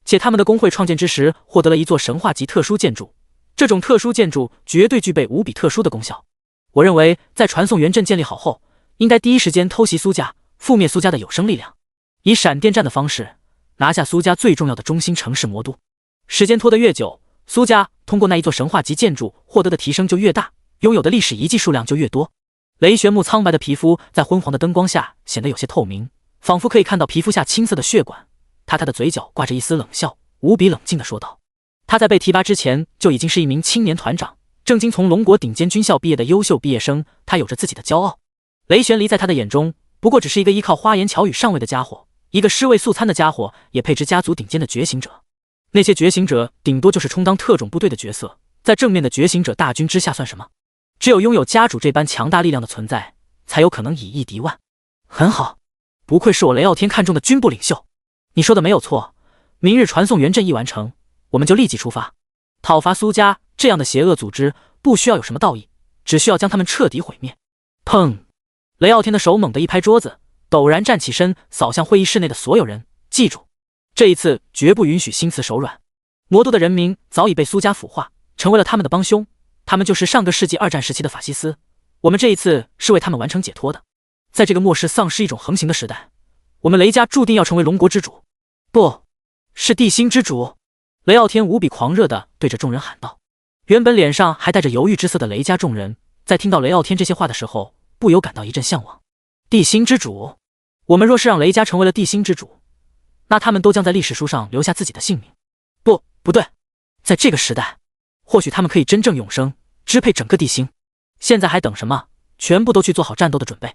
且他们的工会创建之时获得了一座神话级特殊建筑，这种特殊建筑绝对具备无比特殊的功效。我认为在传送元阵建立好后，应该第一时间偷袭苏家，覆灭苏家的有生力量，以闪电战的方式拿下苏家最重要的中心城市魔都。时间拖得越久，苏家通过那一座神话级建筑获得的提升就越大，拥有的历史遗迹数量就越多。雷玄木苍白的皮肤在昏黄的灯光下显得有些透明，仿佛可以看到皮肤下青色的血管。他的嘴角挂着一丝冷笑，无比冷静地说道：他在被提拔之前就已经是一名青年团长，正经从龙国顶尖军校毕业的优秀毕业生，他有着自己的骄傲。雷玄离在他的眼中不过只是一个依靠花言巧语上位的家伙，一个尸位素餐的家伙，也配知家族顶尖的觉醒者。那些觉醒者顶多就是充当特种部队的角色，在正面的觉醒者大军之下算什么？只有拥有家主这般强大力量的存在，才有可能以一敌万。很好，不愧是我雷傲天看中的军部领袖。你说的没有错，明日传送元阵一完成，我们就立即出发，讨伐苏家这样的邪恶组织。不需要有什么道义，只需要将他们彻底毁灭。砰！雷傲天的手猛地一拍桌子，陡然站起身，扫向会议室内的所有人。记住，这一次绝不允许心慈手软。魔都的人民早已被苏家腐化，成为了他们的帮凶。他们就是上个世纪2战时期的法西斯，我们这一次是为他们完成解脱的。在这个末世丧尸一种横行的时代，我们雷家注定要成为龙国之主，不是地心之主。雷傲天无比狂热地对着众人喊道。原本脸上还带着犹豫之色的雷家众人，在听到雷傲天这些话的时候，不由感到一阵向往。地心之主，我们若是让雷家成为了地心之主，那他们都将在历史书上留下自己的姓名。不对，在这个时代，或许他们可以真正永生，支配整个地心。现在还等什么？全部都去做好战斗的准备。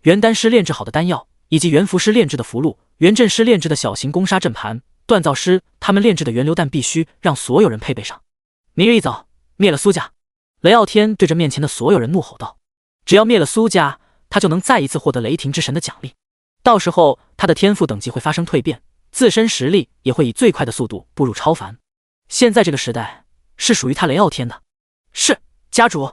原丹师炼制好的丹药，以及原符师炼制的符箓，原阵师炼制的小型攻杀阵盘，锻造师他们炼制的源流弹必须让所有人配备上。明日一早灭了苏家！雷傲天对着面前的所有人怒吼道：“只要灭了苏家，他就能再一次获得雷霆之神的奖励。到时候他的天赋等级会发生蜕变，自身实力也会以最快的速度步入超凡。现在这个时代是属于他雷傲天的。”是，家主。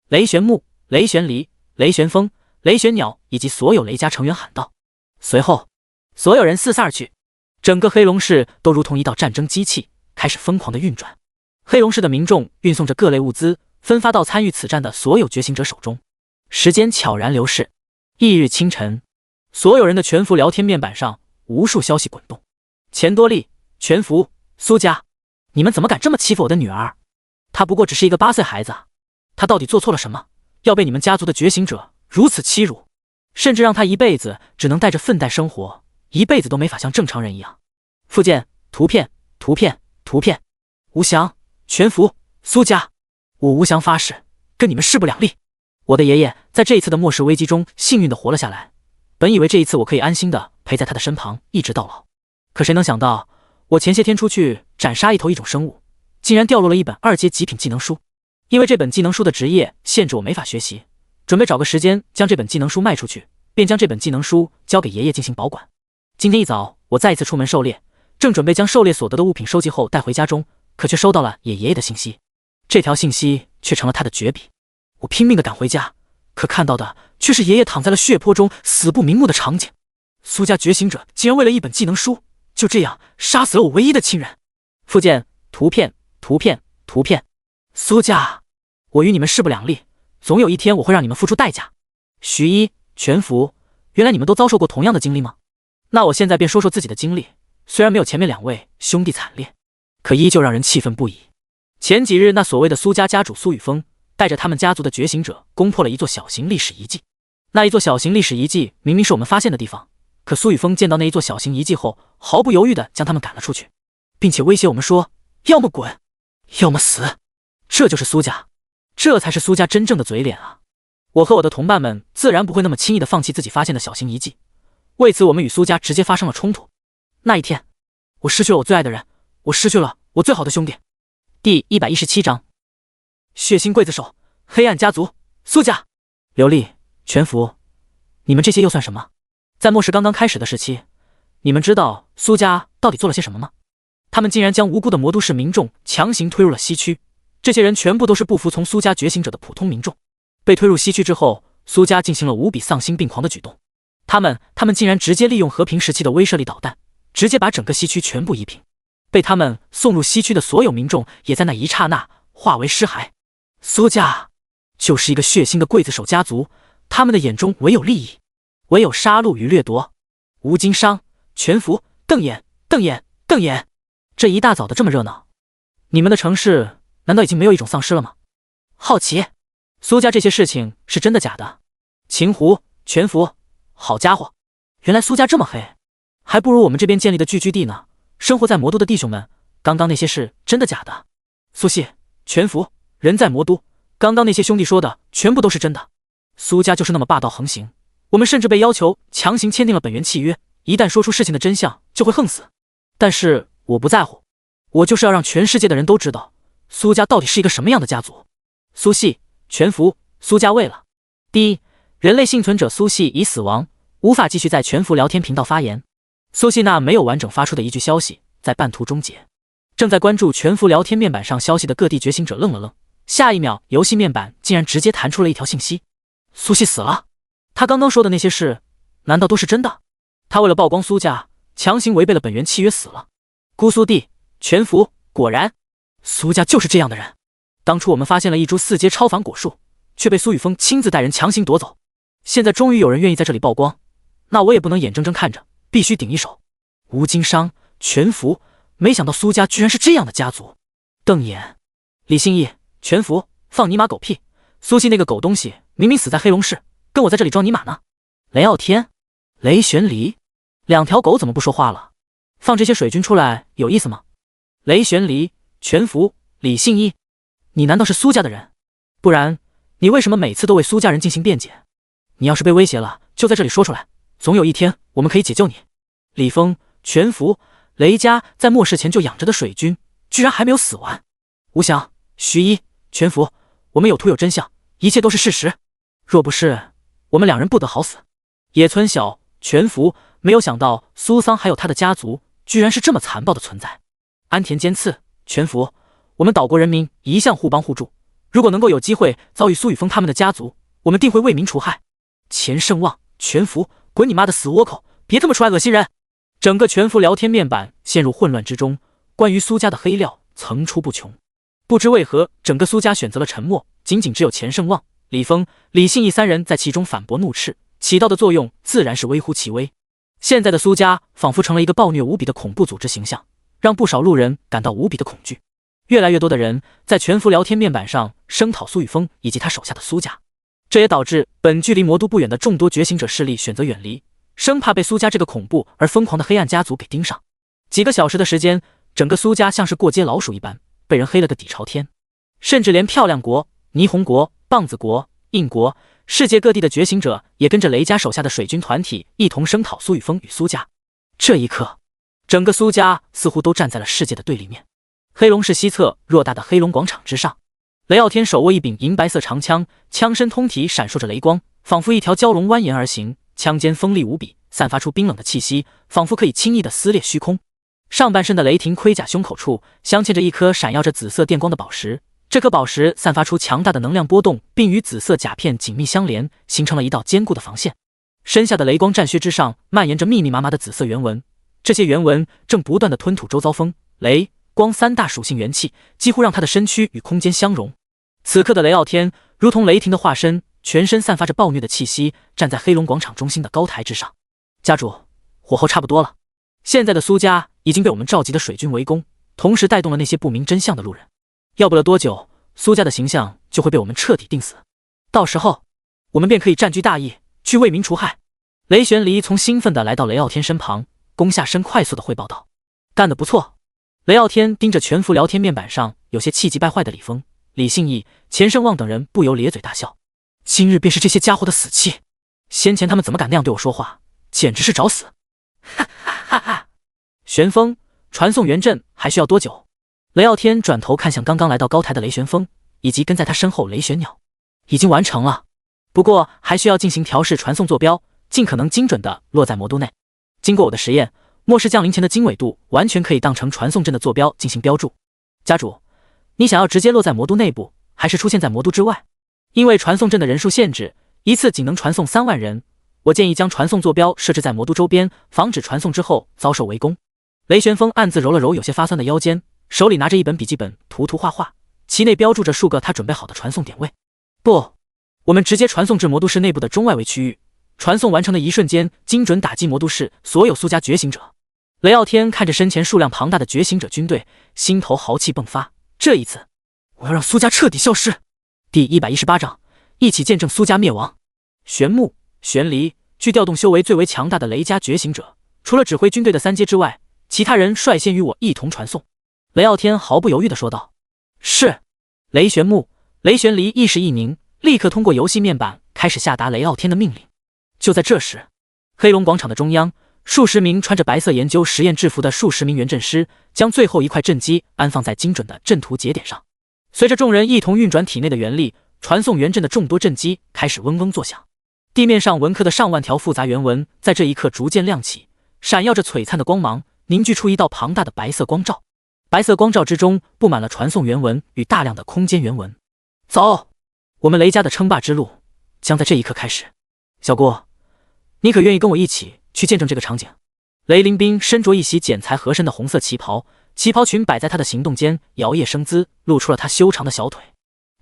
雷玄木、雷玄离、雷玄风、雷玄鸟以及所有雷家成员喊道。随后，所有人四散而去，整个黑龙市都如同一道战争机器，开始疯狂的运转。黑龙市的民众运送着各类物资，分发到参与此战的所有觉醒者手中。时间悄然流逝，翌日清晨，所有人的全服聊天面板上无数消息滚动。钱多利、全服、苏家，你们怎么敢这么欺负我的女儿？她不过只是一个8岁孩子啊！她到底做错了什么，要被你们家族的觉醒者如此欺辱，甚至让她一辈子只能带着粪袋生活，一辈子都没法像正常人一样。附件、图片、图片、图片。吴翔、全服、苏家，我吴翔发誓跟你们势不两立。我的爷爷在这一次的末世危机中幸运的活了下来，本以为这一次我可以安心的陪在他的身旁一直到老，可谁能想到我前些天出去斩杀一种生物，竟然掉落了一本2阶极品技能书。因为这本技能书的职业限制我没法学习，准备找个时间将这本技能书卖出去，便将这本技能书交给爷爷进行保管。今天一早我再一次出门狩猎，正准备将狩猎所得的物品收集后带回家中，可却收到了爷爷的信息。这条信息却成了他的绝笔。我拼命的赶回家，可看到的却是爷爷躺在了血泊中死不瞑目的场景。苏家觉醒者竟然为了一本技能书，就这样杀死了我唯一的亲人。附件、图片、图片、图片。苏家，我与你们势不两立，总有一天我会让你们付出代价。徐一、全服，原来你们都遭受过同样的经历吗？那我现在便说说自己的经历，虽然没有前面2位兄弟惨烈，可依旧让人气愤不已。前几日那所谓的苏家家主苏雨峰带着他们家族的觉醒者攻破了一座小型历史遗迹。那一座小型历史遗迹明明是我们发现的地方，可苏雨峰见到那一座小型遗迹后，毫不犹豫地将他们赶了出去，并且威胁我们说要么滚要么死。这就是苏家，这才是苏家真正的嘴脸啊！我和我的同伴们自然不会那么轻易地放弃自己发现的小型遗迹，为此我们与苏家直接发生了冲突。那一天，我失去了我最爱的人，我失去了我最好的兄弟。第117章，血腥刽子手，黑暗家族，苏家。刘丽、全服，你们这些又算什么？在末世刚刚开始的时期，你们知道苏家到底做了些什么吗？他们竟然将无辜的魔都市民众强行推入了西区，这些人全部都是不服从苏家觉醒者的普通民众。被推入西区之后，苏家进行了无比丧心病狂的举动，他们竟然直接利用和平时期的威慑力导弹，直接把整个西区全部夷平。被他们送入西区的所有民众也在那一刹那化为尸骸。苏家就是一个血腥的刽子手家族，他们的眼中唯有利益，唯有杀戮与掠夺。吴金商、全服、瞪眼、瞪眼、瞪眼，这一大早的这么热闹，你们的城市难道已经没有一种丧尸了吗？好奇，苏家这些事情是真的假的？秦湖、全服，好家伙，原来苏家这么黑，还不如我们这边建立的聚居地呢。生活在魔都的弟兄们，刚刚那些是真的假的？苏系、全服，人在魔都，刚刚那些兄弟说的全部都是真的。苏家就是那么霸道横行，我们甚至被要求强行签订了本源契约，一旦说出事情的真相就会横死。但是我不在乎，我就是要让全世界的人都知道苏家到底是一个什么样的家族。苏系、全服，苏家为了第一，人类幸存者苏系已死亡，无法继续在全服聊天频道发言。苏系那没有完整发出的一句消息在半途终结。正在关注全服聊天面板上消息的各地觉醒者愣了愣，下一秒游戏面板竟然直接弹出了一条信息：苏系死了。他刚刚说的那些事难道都是真的？他为了曝光苏家，强行违背了本源契约死了。姑苏地、全服，果然苏家就是这样的人。当初我们发现了一株4阶超凡果树，却被苏雨峰亲自带人强行夺走，现在终于有人愿意在这里曝光，那我也不能眼睁睁看着，必须顶一手。吴金商、全服，没想到苏家居然是这样的家族。瞪眼、李信义、全服，放尼玛狗屁！苏系那个狗东西明明死在黑龙市，跟我在这里装尼玛呢。雷傲天、雷玄离，2条狗怎么不说话了？放这些水军出来有意思吗？雷玄离、全服、李信义，你难道是苏家的人？不然你为什么每次都为苏家人进行辩解？你要是被威胁了，就在这里说出来，总有一天我们可以解救你。李峰、全福、雷家在末世前就养着的水军，居然还没有死完。吴翔、徐一、全福，我们有图有真相，一切都是事实。若不是，我们两人不得好死。野村晓、全福没有想到苏桑还有他的家族居然是这么残暴的存在。安田兼次、全福，我们岛国人民一向互帮互助，如果能够有机会遭遇苏雨峰他们的家族，我们定会为民除害。钱胜旺、全福，滚你妈的死倭寇，别他妈出来恶心人！整个全福聊天面板陷入混乱之中，关于苏家的黑料层出不穷。不知为何，整个苏家选择了沉默，仅只有钱胜旺、李峰、李信义三人在其中反驳怒斥，起到的作用自然是微乎其微。现在的苏家仿佛成了一个暴虐无比的恐怖组织形象，让不少路人感到无比的恐惧。越来越多的人在全服聊天面板上声讨苏雨峰以及他手下的苏家，这也导致本距离魔都不远的众多觉醒者势力选择远离，生怕被苏家这个恐怖而疯狂的黑暗家族给盯上。几个小时的时间，整个苏家像是过街老鼠一般，被人黑了个底朝天。甚至连漂亮国、霓虹国、棒子国、印国，世界各地的觉醒者也跟着雷家手下的水军团体一同声讨苏雨峰与苏家。这一刻，整个苏家似乎都站在了世界的对立面。黑龙市西侧偌大的黑龙广场之上，雷傲天手握一柄银白色长枪，枪身通体闪烁着雷光，仿佛一条蛟龙蜿蜒而行，枪尖锋利无比，散发出冰冷的气息，仿佛可以轻易地撕裂虚空。上半身的雷霆盔甲胸口处镶嵌着一颗闪耀着紫色电光的宝石，这颗宝石散发出强大的能量波动，并与紫色甲片紧密相连，形成了一道坚固的防线。身下的雷光战靴之上蔓延着密密麻麻的紫色圆纹，这些圆纹正不断地吞吐周遭风、雷、光三大属性元气，几乎让他的身躯与空间相融。此刻的雷傲天如同雷霆的化身，全身散发着暴虐的气息，站在黑龙广场中心的高台之上。家主，火候差不多了。现在的苏家已经被我们召集的水军围攻，同时带动了那些不明真相的路人。要不了多久，苏家的形象就会被我们彻底定死，到时候我们便可以占据大义，去为民除害。雷玄离从兴奋地来到雷傲天身旁，弓下身快速地汇报道：干得不错。雷傲天盯着全服聊天面板上有些气急败坏的李峰、李信义、钱胜旺等人，不由咧嘴大笑。今日便是这些家伙的死期，先前他们怎么敢那样对我说话，简直是找死！哈哈哈哈！玄风，传送元阵还需要多久？雷傲天转头看向刚刚来到高台的雷玄风，以及跟在他身后雷玄鸟。已经完成了，不过还需要进行调试传送坐标，尽可能精准地落在魔都内。经过我的实验，末世降临前的经纬度完全可以当成传送阵的坐标进行标注。家主，你想要直接落在魔都内部，还是出现在魔都之外？因为传送阵的人数限制，一次仅能传送3万人，我建议将传送坐标设置在魔都周边，防止传送之后遭受围攻。雷玄风暗自揉了揉有些发酸的腰间，手里拿着一本笔记本涂涂画画，其内标注着数个他准备好的传送点位。不，我们直接传送至魔都市内部的中外围区域，传送完成的一瞬间，精准打击魔都市所有苏家觉醒者。雷傲天看着身前数量庞大的觉醒者军队，心头豪气迸发。这一次，我要让苏家彻底消失。第118章，一起见证苏家灭亡。玄木、玄离据调动修为最为强大的雷家觉醒者，除了指挥军队的3阶之外，其他人率先与我一同传送。雷傲天毫不犹豫地说道：是。雷玄木、雷玄离意识一凝，立刻通过游戏面板开始下达雷傲天的命令。就在这时，黑龙广场的中央，数十名穿着白色研究实验制服的数十名元阵师将最后一块阵基安放在精准的阵图节点上。随着众人一同运转体内的元力，传送元阵的众多阵基开始嗡嗡作响。地面上纹刻的上万条复杂原纹在这一刻逐渐亮起，闪耀着璀璨的光芒，凝聚出一道庞大的白色光罩。白色光罩之中布满了传送原纹与大量的空间原纹。走，我们雷家的称霸之路将在这一刻开始。小姑，你可愿意跟我一起去见证这个场景？雷凌冰身着一袭剪裁合身的红色旗袍，旗袍裙摆在他的行动间摇曳生姿，露出了他修长的小腿。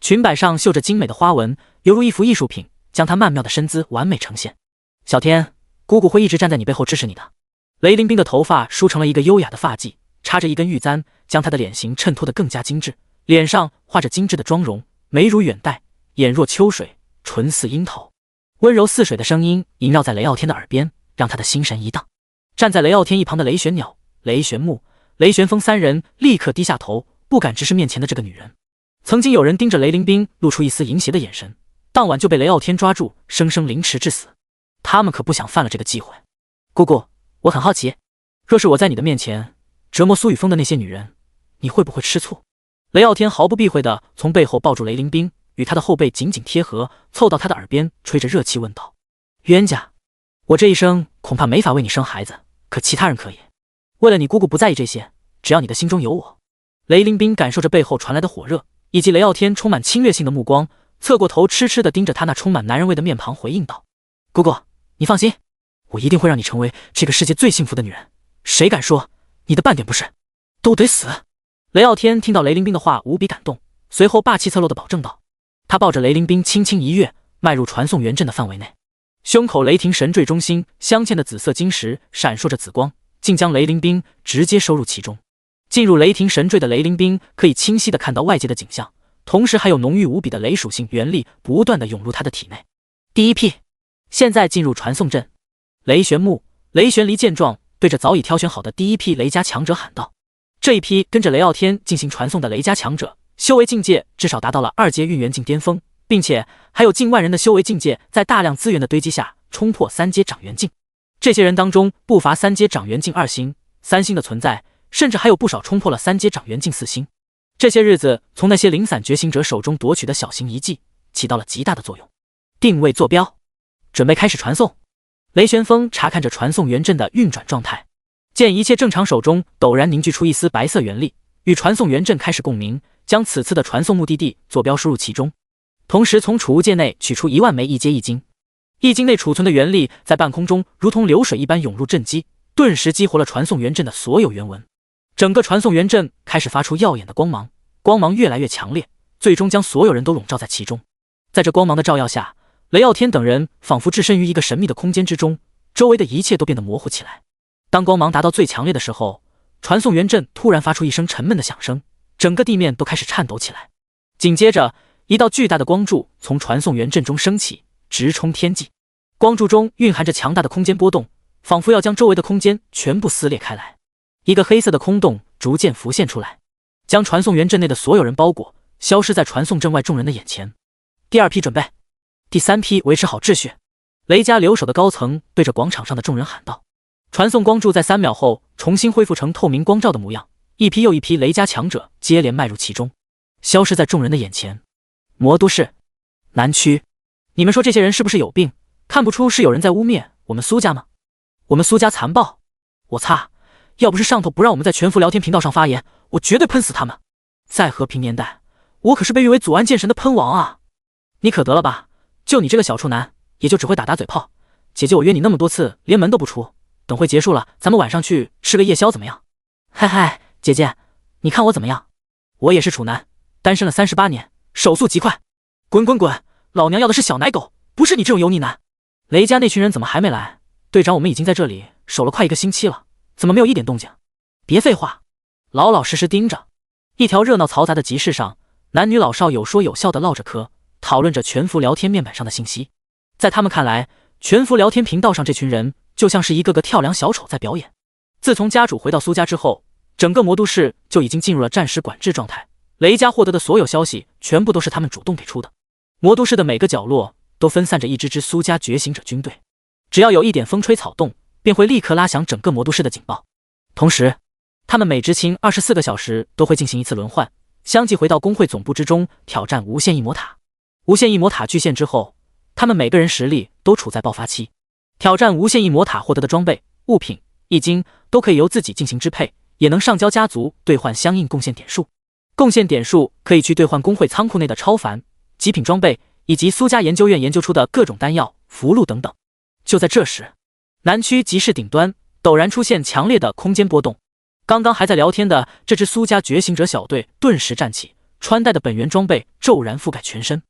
裙摆上绣着精美的花纹，犹如一幅艺术品，将他曼妙的身姿完美呈现。小天，姑姑会一直站在你背后支持你的。雷凌冰的头发梳成了一个优雅的发髻，插着一根玉簪，将他的脸型衬托得更加精致。脸上画着精致的妆容，眉如远黛，眼若秋水，唇似樱桃。温柔似水的声音萦绕在雷傲天的耳边，让他的心神一荡。站在雷傲天一旁的雷玄鸟、雷玄木、雷玄风3人立刻低下头，不敢直视面前的这个女人。曾经有人盯着雷凌冰露出一丝淫邪的眼神，当晚就被雷傲天抓住，生生凌迟致死。他们可不想犯了这个忌讳。姑姑，我很好奇，若是我在你的面前折磨苏雨峰的那些女人，你会不会吃醋？雷傲天毫不避讳地从背后抱住雷凌冰，与他的后背紧紧贴合，凑到他的耳边吹着热气问道：冤家，我这一生恐怕没法为你生孩子，可其他人可以。为了你姑姑不在意这些，只要你的心中有我。雷凌冰感受着背后传来的火热，以及雷傲天充满侵略性的目光，侧过头痴痴地盯着他那充满男人味的面庞，回应道：姑姑，你放心，我一定会让你成为这个世界最幸福的女人，谁敢说你的半点不是，都得死。雷傲天听到雷凌冰的话无比感动，随后霸气侧漏地保证道。他抱着雷凌冰轻轻一跃，迈入传送元阵的范围内，胸口雷霆神坠中心镶嵌的紫色晶石闪烁着紫光，竟将雷凌冰直接收入其中。进入雷霆神坠的雷凌冰可以清晰地看到外界的景象，同时还有浓郁无比的雷属性元力不断地涌入他的体内。第一批，现在进入传送阵。雷玄木、雷玄离见状，对着早已挑选好的第一批雷家强者喊道。这一批跟着雷傲天进行传送的雷家强者，修为境界至少达到了2阶运元境巅峰，并且还有近万人的修为境界在大量资源的堆积下冲破3阶长元境。这些人当中不乏3阶长元境2星、3星的存在，甚至还有不少冲破了3阶长元境4星。这些日子从那些零散觉醒者手中夺取的小型遗迹起到了极大的作用。定位坐标，准备开始传送。雷玄风查看着传送元阵的运转状态，见一切正常，手中陡然凝聚出一丝白色元力，与传送元阵开始共鸣，将此次的传送目的地坐标输入其中，同时从储物戒内取出1万枚1阶易经。易经内储存的元力在半空中如同流水一般涌入阵基，顿时激活了传送元阵的所有元纹。整个传送元阵开始发出耀眼的光芒，光芒越来越强烈，最终将所有人都笼罩在其中。在这光芒的照耀下，雷傲天等人仿佛置身于一个神秘的空间之中，周围的一切都变得模糊起来。当光芒达到最强烈的时候，传送元阵突然发出一声沉闷的响声，整个地面都开始颤抖起来。紧接着，一道巨大的光柱从传送元阵中升起，直冲天际。光柱中蕴含着强大的空间波动，仿佛要将周围的空间全部撕裂开来。一个黑色的空洞逐渐浮现出来，将传送元阵内的所有人包裹，消失在传送阵外众人的眼前。第2批准备，第3批维持好秩序。雷家留守的高层对着广场上的众人喊道。传送光柱在3秒后重新恢复成透明光照的模样，一批又一批雷家强者接连迈入其中，消失在众人的眼前。魔都市南区，你们说这些人是不是有病？看不出是有人在污蔑我们苏家吗？我们苏家残暴，我擦！要不是上头不让我们在全服聊天频道上发言，我绝对喷死他们。在和平年代，我可是被誉为祖安剑神的喷王啊！你可得了吧，就你这个小处男，也就只会打嘴炮。姐姐我约你那么多次，连门都不出，等会结束了，咱们晚上去吃个夜宵怎么样？嗨嗨，姐姐，你看我怎么样？我也是处男，单身了38年，手速极快。滚滚滚，老娘要的是小奶狗，不是你这种油腻男。雷家那群人怎么还没来？队长，我们已经在这里守了快1个星期了，怎么没有一点动静？别废话，老老实实盯着。一条热闹嘈杂的集市上，男女老少有说有笑的唠着嗑，讨论着全服聊天面板上的信息。在他们看来，全服聊天频道上这群人就像是一个个跳梁小丑在表演。自从家主回到苏家之后，整个魔都市就已经进入了暂时管制状态。雷家获得的所有消息全部都是他们主动给出的。魔都市的每个角落都分散着一支支苏家觉醒者军队，只要有一点风吹草动，便会立刻拉响整个魔都市的警报。同时，他们每执勤24个小时都会进行一次轮换，相继回到工会总部之中挑战无限异魔塔。无限异魔塔巨献之后，他们每个人实力都处在爆发期。挑战无限异魔塔获得的装备、物品、易经都可以由自己进行支配，也能上交家族兑换相应贡献点数。贡献点数可以去兑换工会仓库内的超凡、极品装备，以及苏家研究院研究出的各种丹药、符箓等等。就在这时，南区集市顶端陡然出现强烈的空间波动，刚刚还在聊天的这支苏家觉醒者小队顿时站起，穿戴的本源装备骤然覆盖全身。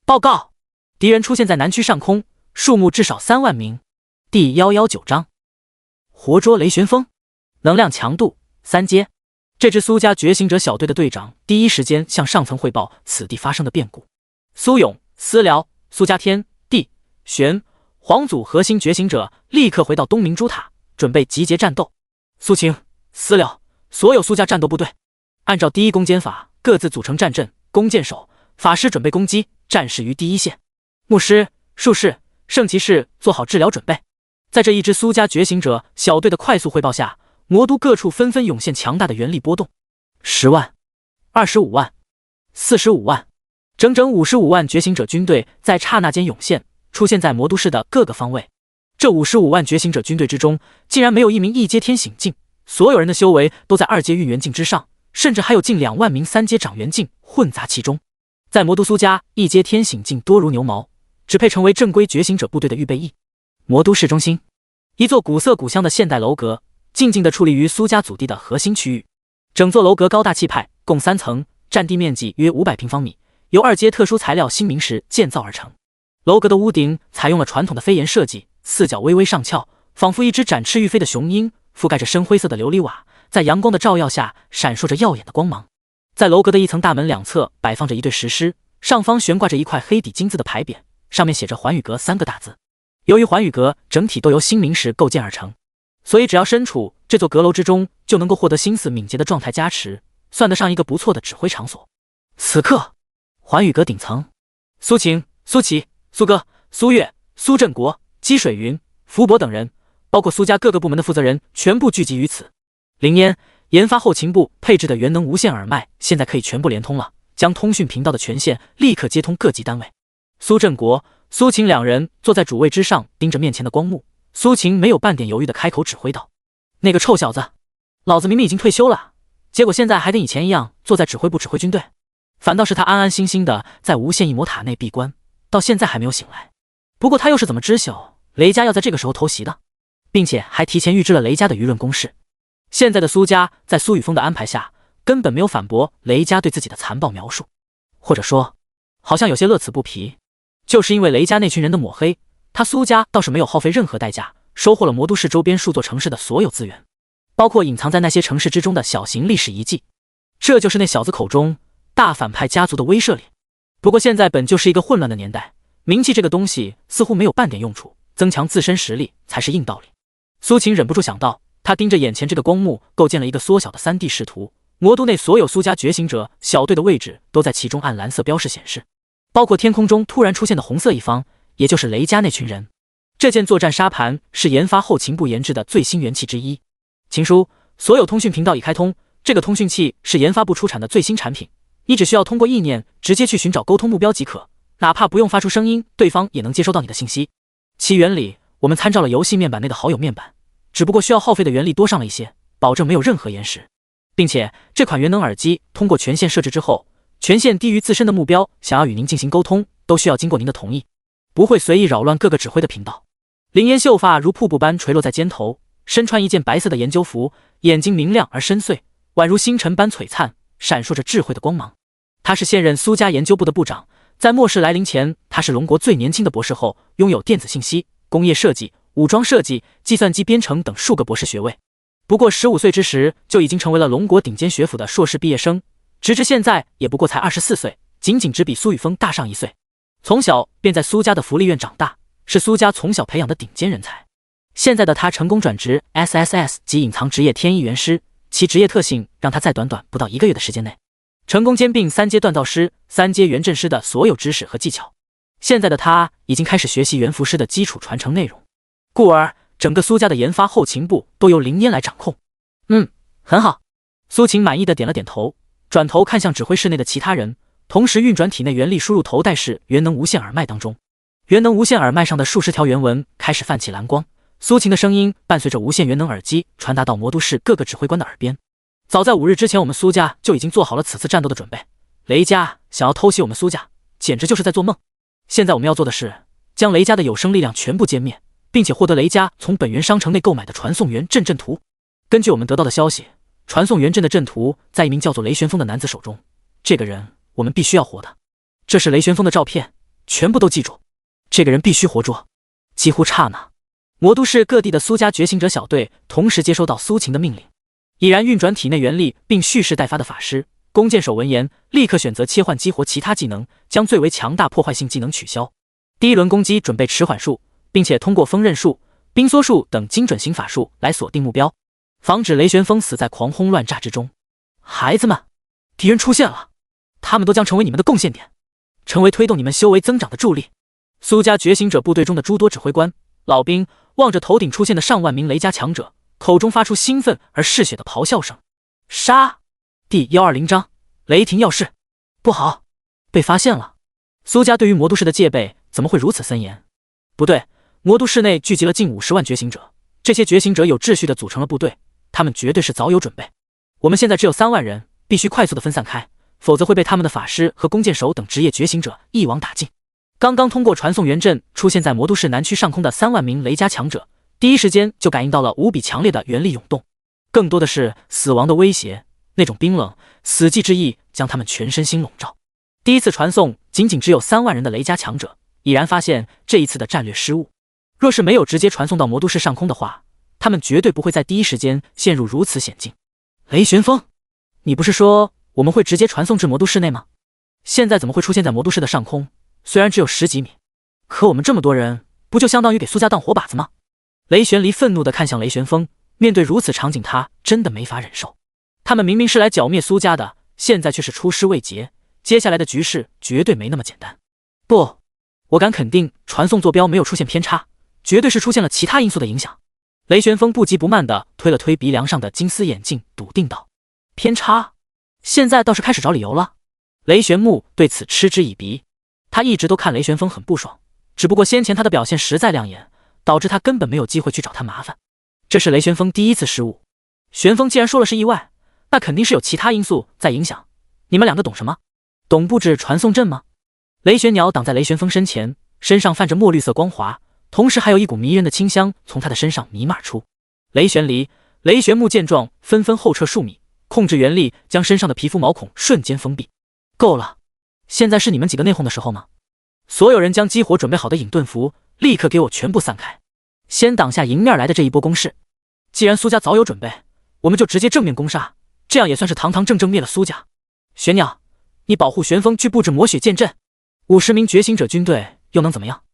报告，敌人出现在南区上空，数目至少3万名。第119章，活捉雷旋风，能量强度3阶。这支苏家觉醒者小队的队长第一时间向上层汇报此地发生的变故。苏勇、私聊、苏家天、地、玄、皇祖核心觉醒者立刻回到东明珠塔，准备集结战斗。苏晴、私聊，所有苏家战斗部队，按照第一攻坚法，各自组成战阵，弓箭手、法师准备攻击，战士于第一线。牧师、术士、圣骑士做好治疗准备。在这一支苏家觉醒者小队的快速汇报下，魔都各处纷纷涌现强大的元力波动，10万、25万、45万，整整55万觉醒者军队在刹那间涌现，出现在魔都市的各个方位。这55万觉醒者军队之中，竟然没有一名一阶天醒境，所有人的修为都在2阶运元境之上，甚至还有近2万名3阶长元境混杂其中。在魔都苏家，一阶天醒境多如牛毛，只配成为正规觉醒者部队的预备役。魔都市中心，一座古色古香的现代楼阁静静地矗立于苏家祖地的核心区域。整座楼阁高大气派，共3层，占地面积约500平方米，由2阶特殊材料新明石建造而成。楼阁的屋顶采用了传统的飞檐设计，四角微微上翘，仿佛一只展翅欲飞的雄鹰，覆盖着深灰色的琉璃瓦，在阳光的照耀下闪烁着耀眼的光芒。在楼阁的一层大门两侧摆放着一对石狮，上方悬挂着一块黑底金字的牌匾，上面写着环宇阁3个大字。由于环宇阁整体都由新明石构建而成，所以只要身处这座阁楼之中，就能够获得心思敏捷的状态加持，算得上一个不错的指挥场所。此刻，环宇阁顶层，苏晴、苏琪、苏哥、苏月、苏振国、姬水云、福伯等人，包括苏家各个部门的负责人，全部聚集于此。灵烟研发后勤部配置的元能无线耳麦现在可以全部连通了，将通讯频道的权限立刻接通各级单位。苏振国、苏晴两人坐在主位之上，盯着面前的光幕。苏晴没有半点犹豫的开口指挥道：“那个臭小子，老子明明已经退休了，结果现在还跟以前一样坐在指挥部指挥军队，反倒是他安安心心的在无限异魔塔内闭关，到现在还没有醒来。不过他又是怎么知晓雷家要在这个时候偷袭的，并且还提前预知了雷家的舆论攻势？现在的苏家在苏雨峰的安排下，根本没有反驳雷家对自己的残暴描述，或者说，好像有些乐此不疲。就是因为雷家那群人的抹黑，他苏家倒是没有耗费任何代价，收获了魔都市周边数座城市的所有资源，包括隐藏在那些城市之中的小型历史遗迹。这就是那小子口中大反派家族的威慑力。不过现在本就是一个混乱的年代，名气这个东西似乎没有半点用处，增强自身实力才是硬道理。苏晴忍不住想到，他盯着眼前这个光幕，构建了一个缩小的3D 视图，魔都内所有苏家觉醒者小队的位置都在其中按蓝色标示显示，包括天空中突然出现的红色一方，也就是雷家那群人。这件作战沙盘是研发后勤部研制的最新元器之一。情书，所有通讯频道已开通，这个通讯器是研发部出产的最新产品，你只需要通过意念直接去寻找沟通目标即可，哪怕不用发出声音，对方也能接收到你的信息。其原理我们参照了游戏面板内的好友面板，只不过需要耗费的元力多上了一些，保证没有任何延时。并且这款元能耳机通过权限设置之后，权限低于自身的目标想要与您进行沟通，都需要经过您的同意，不会随意扰乱各个指挥的频道。林烟秀发如瀑布般垂落在肩头，身穿一件白色的研究服，眼睛明亮而深邃，宛如星辰般璀璨，闪烁着智慧的光芒。他是现任苏家研究部的部长，在末世来临前，他是龙国最年轻的博士后，拥有电子信息、工业设计、武装设计、计算机编程等数个博士学位。不过15岁之时就已经成为了龙国顶尖学府的硕士毕业生，直至现在也不过才24岁，仅仅只比苏雨峰大上1岁。从小便在苏家的福利院长大，是苏家从小培养的顶尖人才。现在的他成功转职 SSS 及隐藏职业天意元师，其职业特性让他在短短不到1个月的时间内，成功兼并3阶锻造师、3阶元阵师的所有知识和技巧。现在的他已经开始学习元符师的基础传承内容，故而整个苏家的研发后勤部都由林烟来掌控。很好。苏晴满意的点了点头，转头看向指挥室内的其他人，同时运转体内元力输入头戴式元能无线耳麦当中。元能无线耳麦上的数十条原文开始泛起蓝光，苏晴的声音伴随着无线元能耳机传达到魔都市各个指挥官的耳边。早在5日之前，我们苏家就已经做好了此次战斗的准备。雷家想要偷袭我们苏家，简直就是在做梦。现在我们要做的是将雷家的有生力量全部歼灭，并且获得雷家从本源商城内购买的传送元阵图。根据我们得到的消息，传送元阵的阵图在一名叫做雷旋风的男子手中，这个人我们必须要活的。这是雷旋风的照片，全部都记住，这个人必须活捉。几乎刹那，魔都市各地的苏家觉醒者小队同时接收到苏晴的命令。已然运转体内元力并蓄势待发的法师弓箭手闻言，立刻选择切换激活其他技能，将最为强大破坏性技能取消。第一轮攻击准备迟缓术，并且通过风刃术、冰缩术等精准型法术来锁定目标，防止雷旋风死在狂轰乱炸之中。孩子们，敌人出现了，他们都将成为你们的贡献点，成为推动你们修为增长的助力。苏家觉醒者部队中的诸多指挥官、老兵望着头顶出现的上万名雷家强者，口中发出兴奋而嗜血的咆哮声。杀！第120章雷霆要事。不好，被发现了！苏家对于魔都市的戒备怎么会如此森严？不对，魔都市内聚集了近50万觉醒者，这些觉醒者有秩序地组成了部队，他们绝对是早有准备。我们现在只有3万人，必须快速地分散开，否则会被他们的法师和弓箭手等职业觉醒者一网打尽。刚刚通过传送源阵出现在魔都市南区上空的3万名雷家强者，第一时间就感应到了无比强烈的元力涌动，更多的是死亡的威胁，那种冰冷、死寂之意将他们全身心笼罩。第一次传送仅仅只有3万人的雷家强者，已然发现这一次的战略失误。若是没有直接传送到魔都市上空的话，他们绝对不会在第一时间陷入如此险境。雷旋风，你不是说我们会直接传送至魔都市内吗？现在怎么会出现在魔都市的上空？虽然只有10几米，可我们这么多人，不就相当于给苏家当活靶子吗？雷玄离愤怒地看向雷旋风，面对如此场景，他真的没法忍受。他们明明是来剿灭苏家的，现在却是出师未捷，接下来的局势绝对没那么简单。不，我敢肯定，传送坐标没有出现偏差，绝对是出现了其他因素的影响。雷旋风不急不慢地推了推鼻梁上的金丝眼镜，笃定道：偏差？现在倒是开始找理由了。雷玄木对此嗤之以鼻，他一直都看雷旋风很不爽，只不过先前他的表现实在亮眼，导致他根本没有机会去找他麻烦。这是雷旋风第一次失误。旋风既然说了是意外，那肯定是有其他因素在影响。你们两个懂什么？懂布置传送阵吗？雷玄鸟挡在雷旋风身前，身上泛着墨绿色光华，同时还有一股迷人的清香从他的身上弥漫而出。雷玄离、雷玄木见状，纷纷后撤数米，控制原力将身上的皮肤毛孔瞬间封闭。够了，现在是你们几个内讧的时候吗？所有人将激活准备好的隐遁符立刻给我全部散开，先挡下迎面来的这一波攻势。既然苏家早有准备，我们就直接正面攻杀，这样也算是堂堂正正灭了苏家。玄鸟，你保护旋风去布置魔血剑阵，50名觉醒者军队又能怎么样？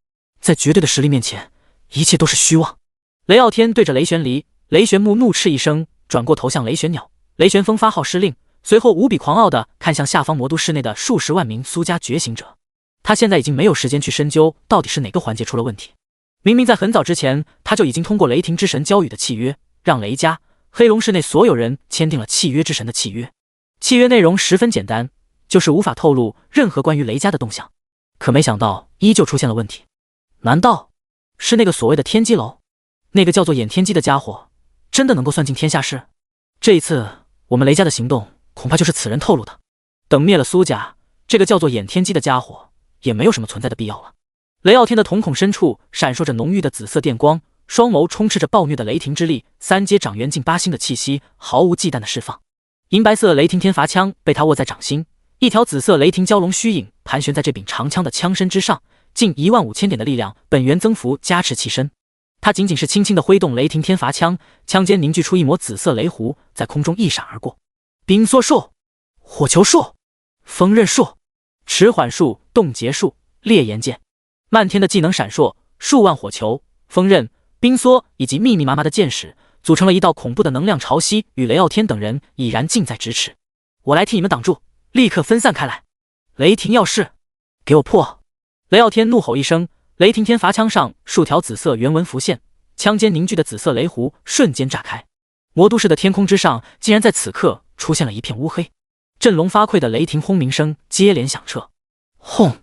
在绝对的实力面前，一切都是虚妄。雷傲天对着雷玄离、雷玄木怒斥一声，转过头向雷玄鸟、雷旋风发号施令，随后无比狂傲地看向下方魔都市内的数十万名苏家觉醒者。他现在已经没有时间去深究到底是哪个环节出了问题。明明在很早之前，他就已经通过雷霆之神交予的契约，让雷家、黑龙市内所有人签订了契约之神的契约。契约内容十分简单，就是无法透露任何关于雷家的动向。可没想到，依旧出现了问题。难道是那个所谓的天机楼？那个叫做眼天机的家伙，真的能够算尽天下事？这一次，我们雷家的行动恐怕就是此人透露的。等灭了苏家，这个叫做眼天机的家伙也没有什么存在的必要了。雷傲天的瞳孔深处闪烁着浓郁的紫色电光，双眸充斥着暴虐的雷霆之力，三阶掌元劲8星的气息毫无忌惮的释放。银白色雷霆天罚枪被他握在掌心，一条紫色雷霆蛟龙虚影盘旋在这柄长枪的枪身之上，近15000点的力量本源增幅加持其身。他仅仅是轻轻地挥动雷霆天罚枪，枪间凝聚出一抹紫色雷弧，在空中一闪而过。冰缩术、火球术、风刃术、迟缓术、冻结术、烈焰剑，漫天的技能闪烁，数万火球、风刃、冰缩以及密密麻麻的剑矢组成了一道恐怖的能量潮汐，与雷傲天等人已然近在咫尺。我来替你们挡住，立刻分散开来！雷霆要事，给我破！雷傲天怒吼一声，雷霆天罚枪上数条紫色原纹浮现，枪间凝聚的紫色雷弧瞬间炸开。魔都市的天空之上，竟然在此刻出现了一片乌黑，振聋发聩的雷霆轰鸣声接连响彻。轰！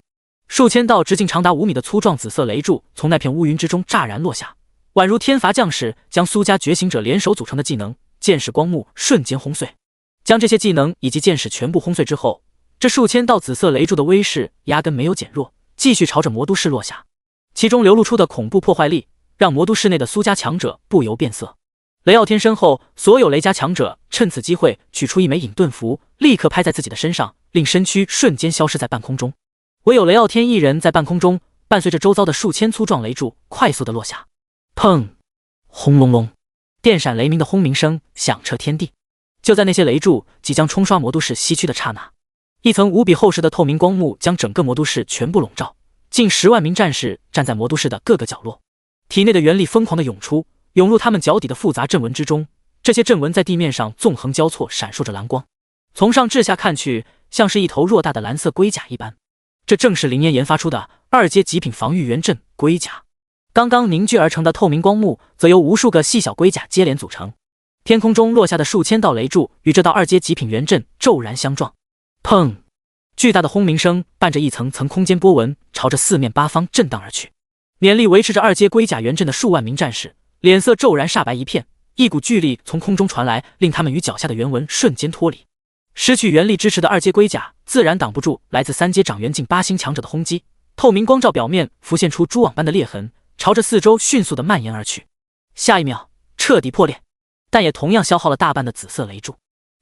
数千道直径长达5米的粗壮紫色雷柱从那片乌云之中乍然落下，宛如天罚将士将苏家觉醒者联手组成的技能剑矢光幕瞬间轰碎。将这些技能以及剑矢全部轰碎之后，这数千道紫色雷柱的威势压根没有减弱，继续朝着魔都市落下。其中流露出的恐怖破坏力，让魔都市内的苏家强者不由变色。雷傲天身后，所有雷家强者趁此机会取出一枚隐遁符，立刻拍在自己的身上，令身躯瞬间消失在半空中。唯有雷傲天一人在半空中，伴随着周遭的数千粗壮雷柱快速的落下。砰！轰隆隆！电闪雷鸣的轰鸣声响彻天地。就在那些雷柱即将冲刷魔都市西区的刹那，一层无比厚实的透明光幕将整个魔都市全部笼罩，近10万名战士站在魔都市的各个角落，体内的元力疯狂的涌出，涌入他们脚底的复杂阵纹之中。这些阵纹在地面上纵横交错，闪烁着蓝光，从上至下看去，像是一头偌大的蓝色龟甲一般。这正是灵烟研发出的2阶极品防御圆阵龟甲。刚刚凝聚而成的透明光幕，则由无数个细小龟甲接连组成。天空中落下的数千道雷柱与这道2阶极品圆阵骤然相撞，砰！巨大的轰鸣声伴着一层层空间波纹，朝着四面八方震荡而去。勉力维持着2阶龟甲圆阵的数万名战士，脸色骤然煞白一片，一股巨力从空中传来，令他们与脚下的圆纹瞬间脱离。失去原力支持的2阶龟甲，自然挡不住来自3阶掌元境8星强者的轰击。透明光罩表面浮现出蛛网般的裂痕，朝着四周迅速的蔓延而去。下一秒，彻底破裂，但也同样消耗了大半的紫色雷柱。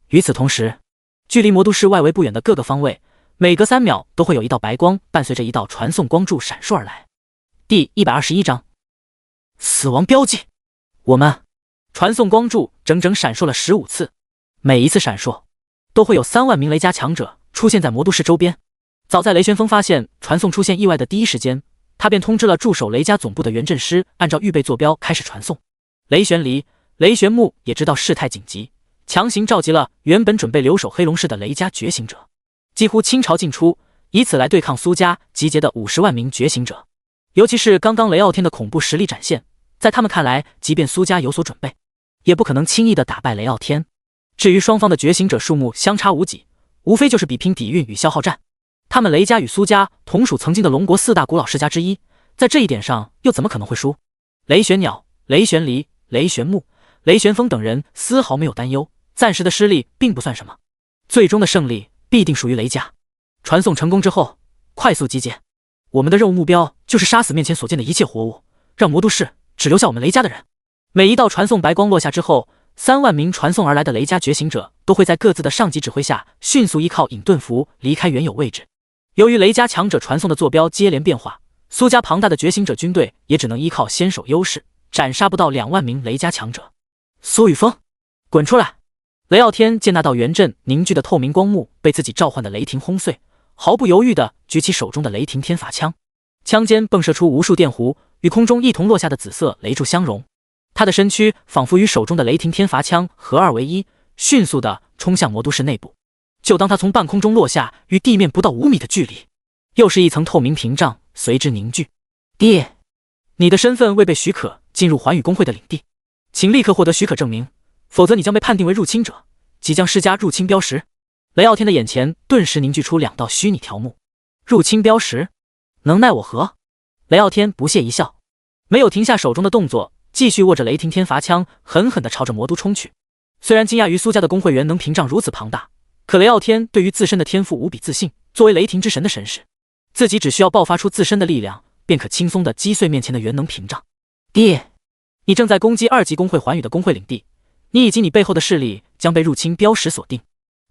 与此同时，距离魔都市外围不远的各个方位，每隔3秒都会有一道白光伴随着一道传送光柱闪烁而来。第121章死亡标记。我们传送光柱整整闪烁了15次，每一次闪烁都会有3万名雷家强者出现在魔都市周边。早在雷旋风发现传送出现意外的第一时间，他便通知了驻守雷家总部的元阵师，按照预备坐标开始传送。雷玄离、雷玄木也知道事态紧急，强行召集了原本准备留守黑龙市的雷家觉醒者，几乎倾巢尽出，以此来对抗苏家集结的50万名觉醒者。尤其是刚刚雷傲天的恐怖实力展现，在他们看来，即便苏家有所准备，也不可能轻易的打败雷傲天。至于双方的觉醒者数目相差无几，无非就是比拼底蕴与消耗战。他们雷家与苏家同属曾经的龙国4大古老世家之一，在这一点上又怎么可能会输？雷玄鸟、雷玄离、雷玄木、雷玄风等人丝毫没有担忧，暂时的失利并不算什么，最终的胜利必定属于雷家。传送成功之后，快速集结。我们的任务目标就是杀死面前所见的一切活物，让魔都市只留下我们雷家的人。每一道传送白光落下之后，3万名传送而来的雷家觉醒者都会在各自的上级指挥下，迅速依靠隐遁符离开原有位置。由于雷家强者传送的坐标接连变化，苏家庞大的觉醒者军队也只能依靠先手优势，斩杀不到2万名雷家强者。苏雨峰，滚出来！雷傲天见那道元阵凝聚的透明光幕被自己召唤的雷霆轰碎，毫不犹豫地举起手中的雷霆天罚枪，枪尖迸射出无数电弧，与空中一同落下的紫色雷柱相融。他的身躯仿佛与手中的雷霆天罚枪合二为一，迅速地冲向魔都市内部。就当他从半空中落下，与地面不到5米的距离，又是一层透明屏障随之凝聚。爹，你的身份未被许可进入环宇公会的领地，请立刻获得许可证明，否则你将被判定为入侵者，即将施加入侵标识。雷傲天的眼前顿时凝聚出2道虚拟条目。入侵标识，能奈我何？雷傲天不屑一笑，没有停下手中的动作，继续握着雷霆天罚枪，狠狠地朝着魔都冲去。虽然惊讶于苏家的公会员能屏障如此庞大，可雷傲天对于自身的天赋无比自信。作为雷霆之神的神使，自己只需要爆发出自身的力量，便可轻松地击碎面前的元能屏障。爹，你正在攻击2级公会环宇的公会领地，你以及你背后的势力将被入侵标识锁定，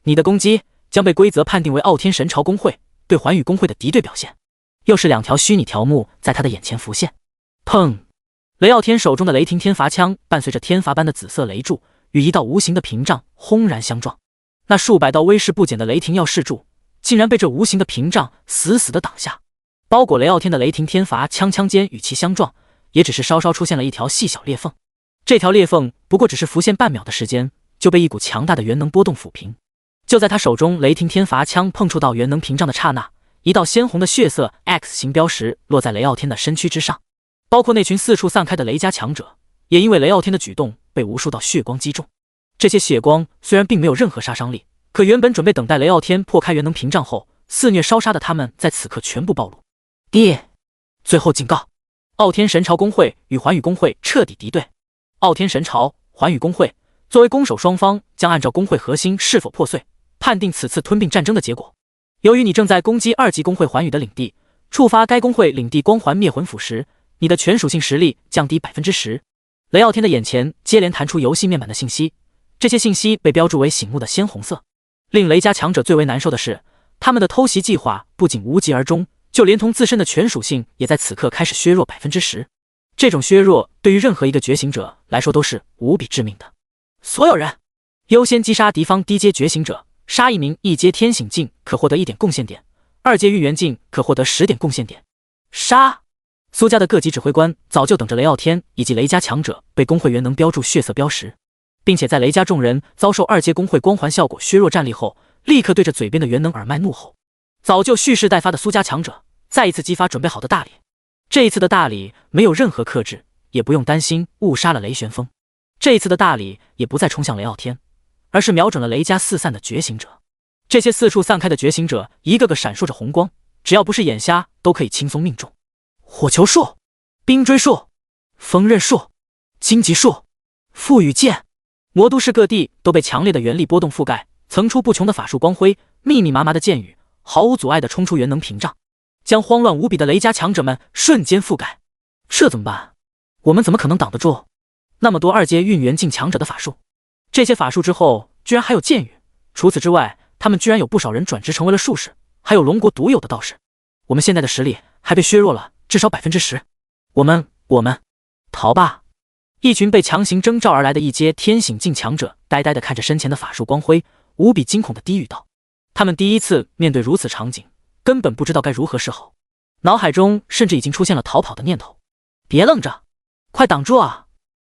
你的攻击将被规则判定为傲天神朝公会对环宇公会的敌对表现。又是2条虚拟条目在他的眼前浮现。砰！雷傲天手中的雷霆天罚枪伴随着天罚般的紫色雷柱，与一道无形的屏障轰然相撞。那数百道威势不减的雷霆耀世柱，竟然被这无形的屏障死死地挡下。包裹雷傲天的雷霆天罚枪间与其相撞，也只是稍稍出现了一条细小裂缝。这条裂缝不过只是浮现半秒的时间，就被一股强大的元能波动抚平。就在他手中雷霆天罚枪碰触到元能屏障的刹那，一道鲜红的血色 X 型标识落在雷傲天的身躯之上。包括那群四处散开的雷家强者，也因为雷傲天的举动被无数道血光击中。这些血光虽然并没有任何杀伤力，可原本准备等待雷傲天破开元能屏障后肆虐烧杀的他们，在此刻全部暴露。爹，最后警告，傲天神朝公会与环宇公会彻底敌对。傲天神朝、环宇公会作为攻守双方，将按照公会核心是否破碎，判定此次吞并战争的结果。由于你正在攻击2级公会环宇的领地，触发该公会领地光环灭魂符时，你的全属性实力降低 10%。 雷傲天的眼前接连弹出游戏面板的信息，这些信息被标注为醒目的鲜红色。令雷家强者最为难受的是，他们的偷袭计划不仅无疾而终，就连同自身的全属性也在此刻开始削弱 10%。 这种削弱对于任何一个觉醒者来说都是无比致命的。所有人优先击杀敌方低阶觉醒者，杀一名1阶天醒境可获得1点贡献点，2阶运元境可获得10点贡献点。杀！苏家的各级指挥官早就等着雷傲天以及雷家强者被公会员能标注血色标识，并且在雷家众人遭受2阶公会光环效果削弱战力后，立刻对着嘴边的元能耳麦怒吼。早就蓄势待发的苏家强者再一次激发准备好的大礼。这一次的大礼没有任何克制，也不用担心误杀了雷旋风。这一次的大礼也不再冲向雷傲天，而是瞄准了雷家四散的觉醒者。这些四处散开的觉醒者，一个个闪烁着红光，只要不是眼瞎，都可以轻松命中。火球术、冰锥术、风刃术、荆棘术、覆雨剑。魔都市各地都被强烈的原力波动覆盖，层出不穷的法术光辉，密密麻麻的剑雨，毫无阻碍地冲出元能屏障，将慌乱无比的雷家强者们瞬间覆盖。这怎么办？我们怎么可能挡得住那么多二阶运元境强者的法术？这些法术之后居然还有剑雨，除此之外，他们居然有不少人转职成为了术士，还有龙国独有的道士。我们现在的实力还被削弱了至少10%。我们逃吧！一群被强行征召而来的一阶天醒境强者呆呆地看着身前的法术光辉，无比惊恐地低语道。他们第一次面对如此场景，根本不知道该如何是好，脑海中甚至已经出现了逃跑的念头。别愣着，快挡住啊！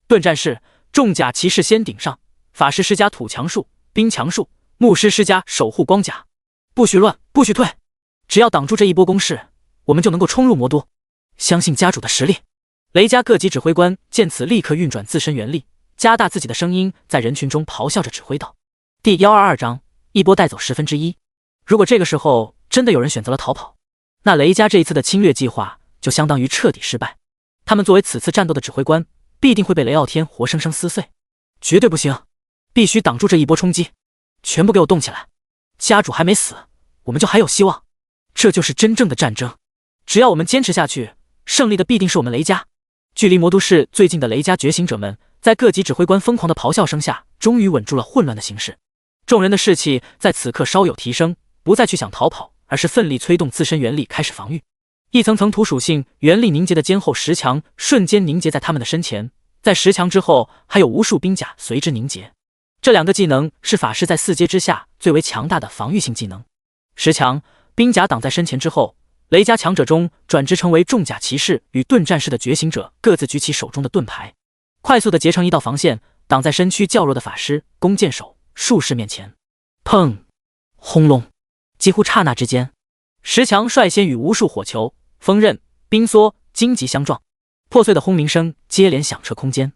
盾战士、重甲骑士先顶上，法师施加土强术、冰强术，牧师施加守护光甲。不许乱，不许退！只要挡住这一波攻势，我们就能够冲入魔都。相信家主的实力。雷家各级指挥官见此，立刻运转自身元力，加大自己的声音，在人群中咆哮着指挥道。第122章，一波带走1/10。如果这个时候真的有人选择了逃跑，那雷家这一次的侵略计划就相当于彻底失败。他们作为此次战斗的指挥官，必定会被雷傲天活生生撕碎。绝对不行，必须挡住这一波冲击！全部给我动起来！家主还没死，我们就还有希望。这就是真正的战争，只要我们坚持下去，胜利的必定是我们雷家。距离魔都市最近的雷家觉醒者们，在各级指挥官疯狂的咆哮声下，终于稳住了混乱的形势。众人的士气在此刻稍有提升，不再去想逃跑，而是奋力催动自身元力开始防御。一层层土属性元力凝结的坚厚石墙瞬间凝结在他们的身前，在石墙之后还有无数兵甲随之凝结。这两个技能是法师在4阶之下最为强大的防御性技能。石墙、兵甲挡在身前之后，雷家强者中转职成为重甲骑士与盾战士的觉醒者各自举起手中的盾牌，快速的结成一道防线，挡在身躯较弱的法师、弓箭手、术士面前。砰！轰隆！几乎刹那之间，石墙率先与无数火球、风刃、冰梭、荆棘相撞，破碎的轰鸣声接连响彻空间。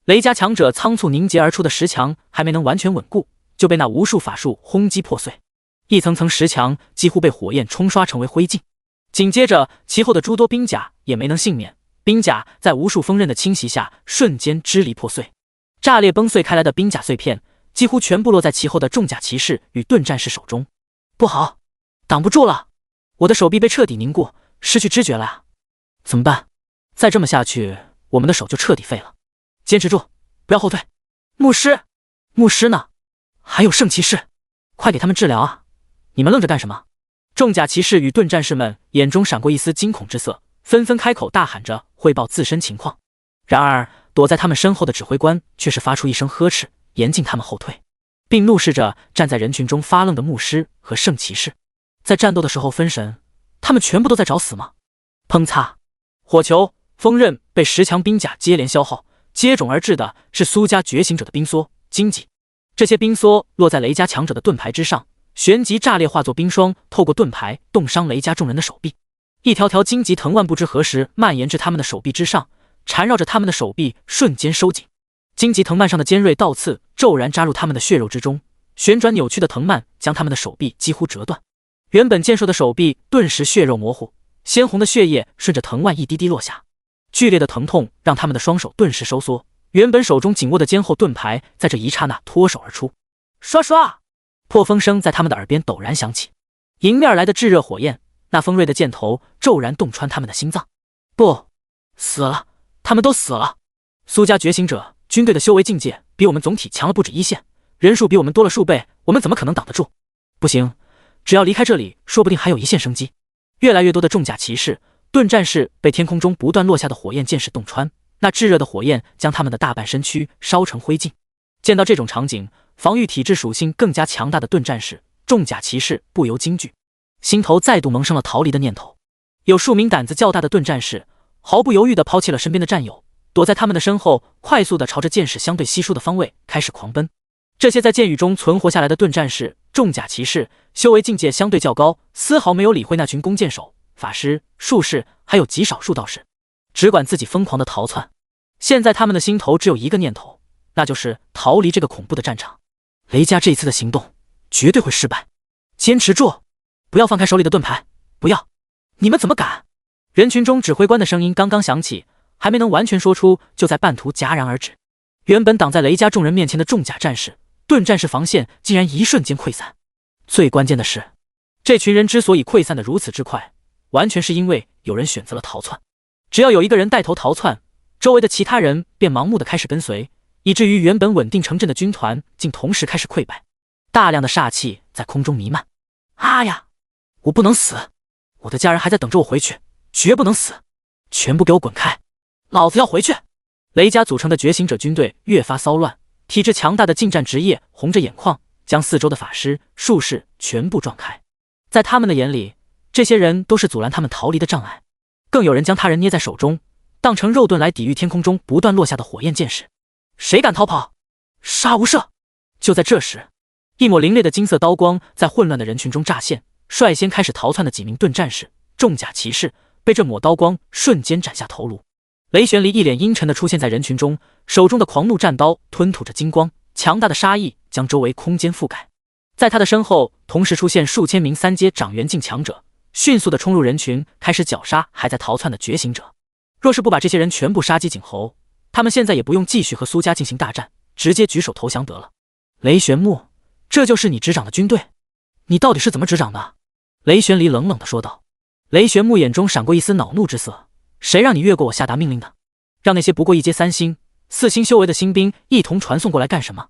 雷家强者仓促凝结而出的石墙还没能完全稳固，就被那无数法术轰击破碎，一层层石墙几乎被火焰冲刷成为灰烬。紧接着，其后的诸多兵甲也没能幸免，兵甲在无数锋刃的侵袭下瞬间支离破碎，炸裂崩碎开来的兵甲碎片几乎全部落在其后的重甲骑士与盾战士手中。不好，挡不住了！我的手臂被彻底凝固，失去知觉了啊！怎么办？再这么下去，我们的手就彻底废了。坚持住，不要后退。牧师呢？还有圣骑士，快给他们治疗啊！你们愣着干什么？重甲骑士与盾战士们眼中闪过一丝惊恐之色，纷纷开口大喊着汇报自身情况。然而躲在他们身后的指挥官却是发出一声呵斥，严禁他们后退，并怒视着站在人群中发愣的牧师和圣骑士。在战斗的时候分神，他们全部都在找死吗？砰擦！火球、锋刃被石墙兵甲接连消耗，接踵而至的是苏家觉醒者的冰梭、荆棘。这些冰梭落在雷家强者的盾牌之上，旋即炸裂，化作冰霜，透过盾牌冻伤雷家众人的手臂。一条条荆棘藤蔓不知何时蔓延至他们的手臂之上，缠绕着他们的手臂，瞬间收紧。荆棘藤蔓上的尖锐倒刺骤然扎入他们的血肉之中，旋转扭曲的藤蔓将他们的手臂几乎折断。原本健硕的手臂顿时血肉模糊，鲜红的血液顺着藤蔓一滴滴落下。剧烈的疼痛让他们的双手顿时收缩，原本手中紧握的坚厚盾牌在这一刹那脱手而出。刷刷！破风声在他们的耳边陡然响起，迎面而来的炙热火焰，那锋锐的箭头骤然洞穿他们的心脏。不，死了，他们都死了！苏家觉醒者军队的修为境界比我们总体强了不止1线，人数比我们多了数倍，我们怎么可能挡得住？不行，只要离开这里，说不定还有一线生机。越来越多的重甲骑士、盾战士被天空中不断落下的火焰箭矢洞穿，那炙热的火焰将他们的大半身躯烧成灰烬。见到这种场景，防御体质属性更加强大的盾战士、重甲骑士不由惊惧，心头再度萌生了逃离的念头。有数名胆子较大的盾战士毫不犹豫地抛弃了身边的战友，躲在他们的身后，快速地朝着箭矢相对稀疏的方位开始狂奔。这些在箭雨中存活下来的盾战士、重甲骑士修为境界相对较高，丝毫没有理会那群弓箭手、法师、术士，还有极少数道士，只管自己疯狂的逃窜。现在他们的心头只有一个念头，那就是逃离这个恐怖的战场。雷家这一次的行动绝对会失败，坚持住，不要放开手里的盾牌，不要！你们怎么敢！人群中指挥官的声音刚刚响起，还没能完全说出，就在半途戛然而止。原本挡在雷家众人面前的重甲战士、盾战士防线竟然一瞬间溃散。最关键的是，这群人之所以溃散的如此之快，完全是因为有人选择了逃窜。只要有一个人带头逃窜，周围的其他人便盲目的开始跟随，以至于原本稳定成阵的军团竟同时开始溃败。大量的煞气在空中弥漫。啊呀！我不能死，我的家人还在等着我回去，绝不能死！全部给我滚开！老子要回去！雷家组成的觉醒者军队越发骚乱，体质强大的近战职业红着眼眶，将四周的法师、术士全部撞开。在他们的眼里，这些人都是阻拦他们逃离的障碍。更有人将他人捏在手中，当成肉盾来抵御天空中不断落下的火焰箭矢。谁敢逃跑？杀无赦！就在这时，一抹凌冽的金色刀光在混乱的人群中乍现，率先开始逃窜的几名盾战士、重甲骑士被这抹刀光瞬间斩下头颅。雷玄离一脸阴沉地出现在人群中，手中的狂怒战刀吞吐着金光，强大的杀意将周围空间覆盖。在他的身后，同时出现数千名三阶掌元境强者，迅速地冲入人群，开始绞杀还在逃窜的觉醒者。若是不把这些人全部杀鸡儆猴，他们现在也不用继续和苏家进行大战，直接举手投降得了。雷玄木，这就是你执掌的军队？你到底是怎么执掌的？雷玄离冷冷地说道。雷玄木眼中闪过一丝恼怒之色，谁让你越过我下达命令的？让那些不过一阶3星、4星修为的新兵一同传送过来干什么？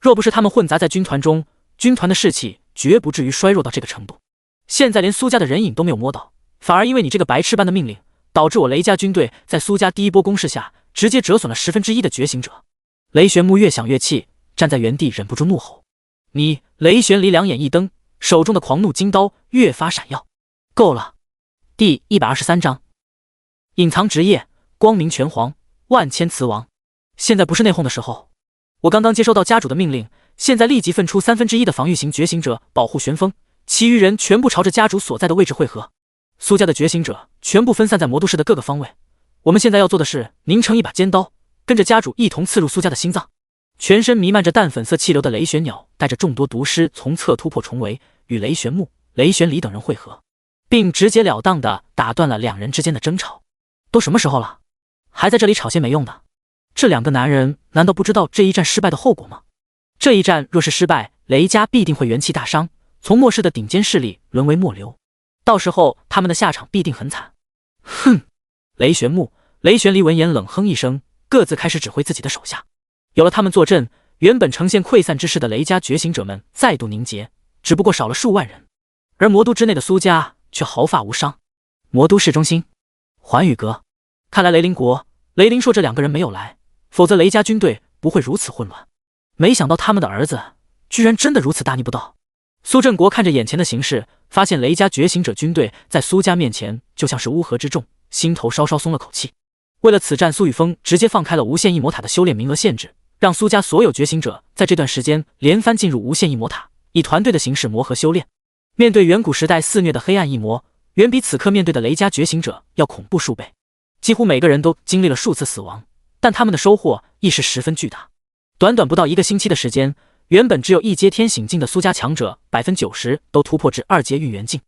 若不是他们混杂在军团中，军团的士气绝不至于衰弱到这个程度。现在连苏家的人影都没有摸到，反而因为你这个白痴般的命令，导致我雷家军队在苏家第一波攻势下直接折损了1/10的觉醒者。雷玄木越想越气，站在原地忍不住怒吼。你！雷玄离两眼一瞪，手中的狂怒金刀越发闪耀。够了！第123章隐藏职业，光明拳皇，万千雌王。现在不是内讧的时候，我刚刚接收到家主的命令，现在立即分出1/3的防御型觉醒者保护玄风，其余人全部朝着家主所在的位置汇合。苏家的觉醒者全部分散在魔都市的各个方位，我们现在要做的是凝成一把尖刀，跟着家主一同刺入苏家的心脏。全身弥漫着淡粉色气流的雷玄鸟带着众多毒师从侧突破重围，与雷玄木、雷玄离等人汇合，并直截了当地打断了两人之间的争吵。都什么时候了，还在这里吵些没用的？这两个男人难道不知道这一战失败的后果吗？这一战若是失败，雷家必定会元气大伤，从末世的顶尖势力沦为末流，到时候他们的下场必定很惨。哼！雷玄木、雷玄离闻言冷哼一声，各自开始指挥自己的手下。有了他们坐镇，原本呈现溃散之势的雷家觉醒者们再度凝结，只不过少了数万人，而魔都之内的苏家却毫发无伤。魔都市中心，环宇阁，看来雷灵国、雷灵硕这两个人没有来，否则雷家军队不会如此混乱。没想到他们的儿子居然真的如此大逆不道。苏振国看着眼前的形势，发现雷家觉醒者军队在苏家面前就像是乌合之众，心头稍稍松了口气。为了此战，苏雨峰直接放开了无限异魔塔的修炼名额限制，让苏家所有觉醒者在这段时间连番进入无限异魔塔，以团队的形式磨合修炼。面对远古时代肆虐的黑暗异魔，远比此刻面对的雷家觉醒者要恐怖数倍。几乎每个人都经历了数次死亡，但他们的收获亦是十分巨大。短短不到1个星期的时间，原本只有1阶天醒境的苏家强者90%都突破至2阶运元境，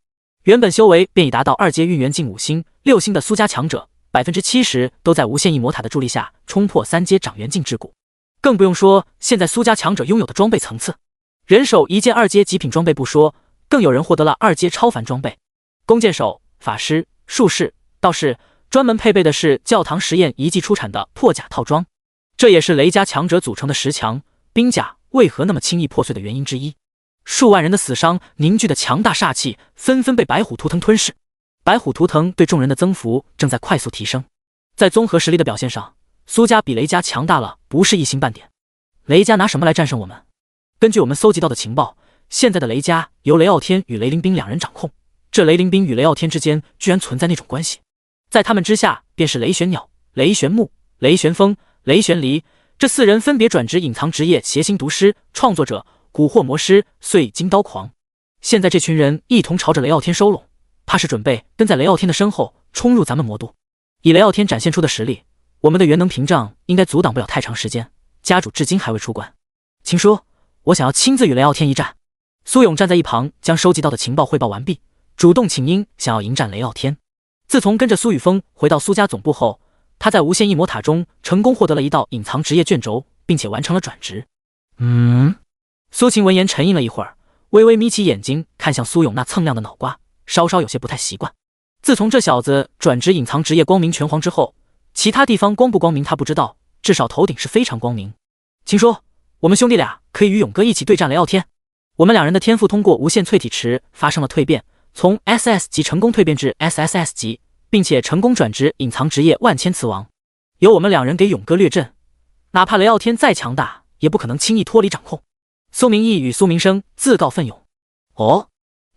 原本修为便已达到2阶运元境5星、6星的苏家强者70%都在无限异魔塔的助力下冲破3阶掌元境之谷。更不用说现在苏家强者拥有的装备层次，人手1件2阶极品装备不说，更有人获得了2阶超凡装备。弓箭手、法师、术士、道士专门配备的是教堂实验遗迹出产的破甲套装，这也是雷家强者组成的10强兵甲为何那么轻易破碎的原因之一。数万人的死伤凝聚的强大煞气纷纷被白虎图腾吞噬，白虎图腾对众人的增幅正在快速提升。在综合实力的表现上，苏家比雷家强大了不是一星半点。雷家拿什么来战胜我们？根据我们搜集到的情报，现在的雷家由雷傲天与雷灵兵两人掌控，这雷灵兵与雷傲天之间居然存在那种关系。在他们之下便是雷玄鸟、雷玄木、雷玄风、雷玄离，这4人分别转职隐藏职业邪星毒师、创作者、蛊惑魔师、碎金刀狂。现在这群人一同朝着雷傲天收拢，怕是准备跟在雷傲天的身后冲入咱们魔都。以雷傲天展现出的实力，我们的元能屏障应该阻挡不了太长时间。家主至今还未出关，秦叔，我想要亲自与雷傲天一战。苏勇站在一旁，将收集到的情报汇报完毕，主动请缨，想要迎战雷傲天。自从跟着苏雨峰回到苏家总部后，他在无限异魔塔中成功获得了一道隐藏职业卷轴，并且完成了转职。苏秦闻言沉吟了一会儿，微微眯起眼睛看向苏勇那蹭亮的脑瓜，稍稍有些不太习惯。自从这小子转职隐藏职业光明拳皇之后，其他地方光不光明他不知道，至少头顶是非常光明。秦叔，我们兄弟俩可以与勇哥一起对战雷傲天。我们两人的天赋通过无限淬体池发生了蜕变，从 SS 级成功蜕变至 SSS 级，并且成功转职隐藏职业万千磁王。由我们两人给勇哥略阵，哪怕雷傲天再强大，也不可能轻易脱离掌控。苏明义与苏明生自告奋勇。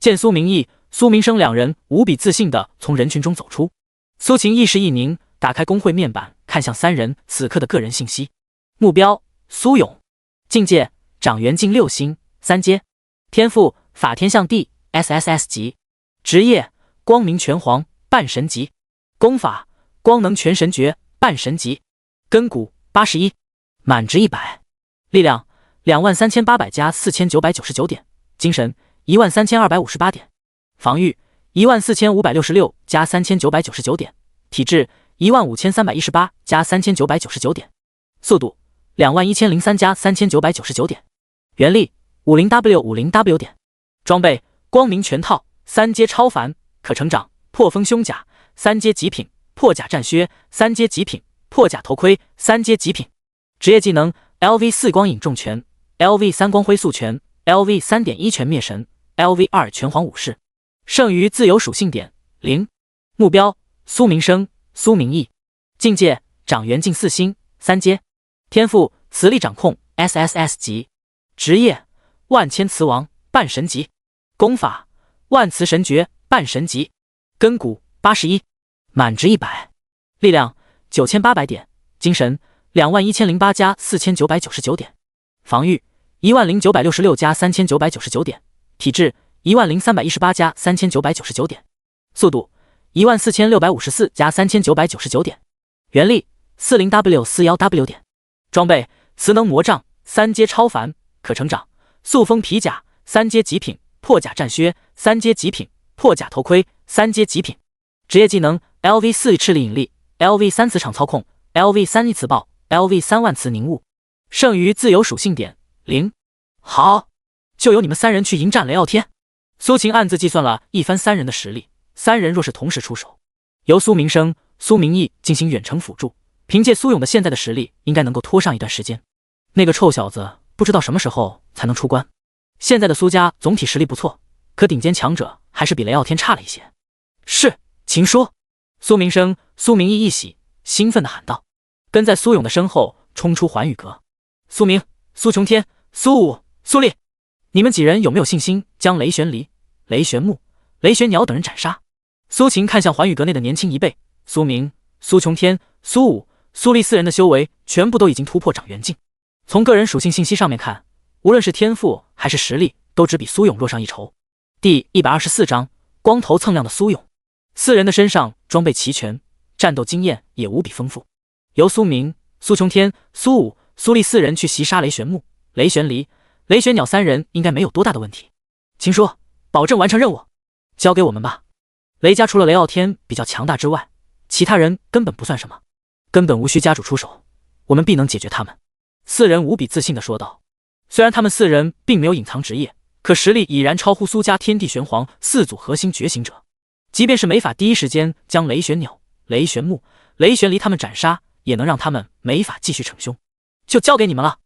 见苏明义、苏明生两人无比自信地从人群中走出，苏秦意识一凝，打开工会面板，看向三人此刻的个人信息。目标：苏勇，境界：掌元境6星3阶，天赋：法天象地 SSS 级，职业：光明拳皇半神级，功法：光能全神诀半神级，根骨81，满值100，力量23800加4999点，精神13258点，防御14566加3999点，体质15318加3999点，速度21003加3999点，原力50W点，装备光明拳套3阶超凡，可成长破风胸甲3阶极品，破甲战靴3阶极品，破甲头盔3阶极品，职业技能 LV4 光影重拳 LV3 光辉速拳 LV3.1 全灭神 LV2 拳皇武士，剩余自由属性点0。目标：苏明生、苏明义，境界：掌元境4星3阶，天赋：磁力掌控 SSS 级，职业：万千磁王半神级，功法：万磁神诀半神级，根骨81，满值100，力量9800点，精神21008加4999点，防御10966加3999点，体质10318加3999点，速度14654加3999点，原力40W41W点，装备磁能魔杖3阶超凡，可成长塑封皮甲3阶极品，破甲战靴3阶极品，破甲头盔3阶极品，职业技能 LV4 赤力引力 LV3 磁场操控 LV3 逆磁暴 LV3 万磁凝雾，剩余自由属性点0。好，就由你们三人去迎战雷傲天。苏秦暗自计算了一番三人的实力，三人若是同时出手，由苏明生、苏明义进行远程辅助，凭借苏勇的现在的实力，应该能够拖上一段时间。那个臭小子不知道什么时候才能出关。现在的苏家总体实力不错，可顶尖强者还是比雷傲天差了一些。是，秦叔。苏明生、苏明义一喜，兴奋地喊道，跟在苏勇的身后冲出寰宇阁。苏明、苏琼天、苏武、苏烈，你们几人有没有信心将雷玄离、雷玄木、雷玄鸟等人斩杀？苏秦看向寰宇阁内的年轻一辈，苏明、苏琼天、苏武、苏烈四人的修为全部都已经突破掌元境。从个人属性信息上面看，无论是天赋还是实力，都只比苏勇弱上一筹。第124章，光头蹭亮的苏勇。四人的身上装备齐全，战斗经验也无比丰富。由苏明、苏琼天、苏武、苏烈四人去袭杀雷玄木、雷玄离、雷玄鸟三人，应该没有多大的问题。秦叔，保证完成任务，交给我们吧。雷家除了雷傲天比较强大之外，其他人根本不算什么，根本无需家主出手，我们必能解决他们。四人无比自信地说道。虽然他们四人并没有隐藏职业，可实力已然超乎苏家天地玄黄四组核心觉醒者，即便是没法第一时间将雷玄鸟、雷玄木、雷玄离他们斩杀，也能让他们没法继续逞凶。就交给你们了。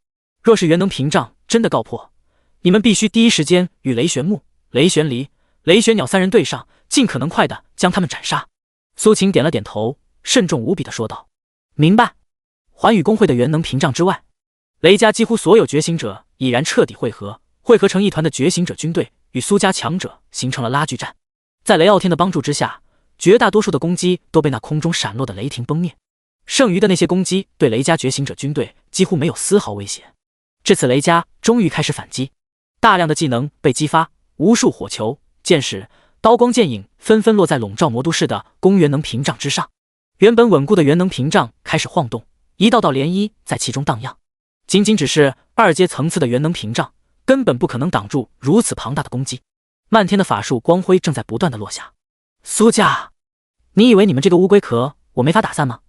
若是元能屏障真的告破，你们必须第一时间与雷玄木、雷玄离、雷玄鸟三人对上，尽可能快的将他们斩杀。苏秦点了点头，慎重无比的说道：明白。寰宇公会的元能屏障之外，雷家几乎所有觉醒者已然彻底汇合成一团的觉醒者军队，与苏家强者形成了拉锯战。在雷傲天的帮助之下，绝大多数的攻击都被那空中闪落的雷霆崩灭，剩余的那些攻击对雷家觉醒者军队几乎没有丝毫威胁。至此，雷家终于开始反击，大量的技能被激发，无数火球、箭矢、刀光剑影纷纷落在笼罩魔都市的公元能屏障之上。原本稳固的元能屏障开始晃动，一道道涟漪在其中荡漾。仅仅只是2阶层次的元能屏障，根本不可能挡住如此庞大的攻击。漫天的法术光辉正在不断的落下。苏家，你以为你们这个乌龟壳我没法打散吗？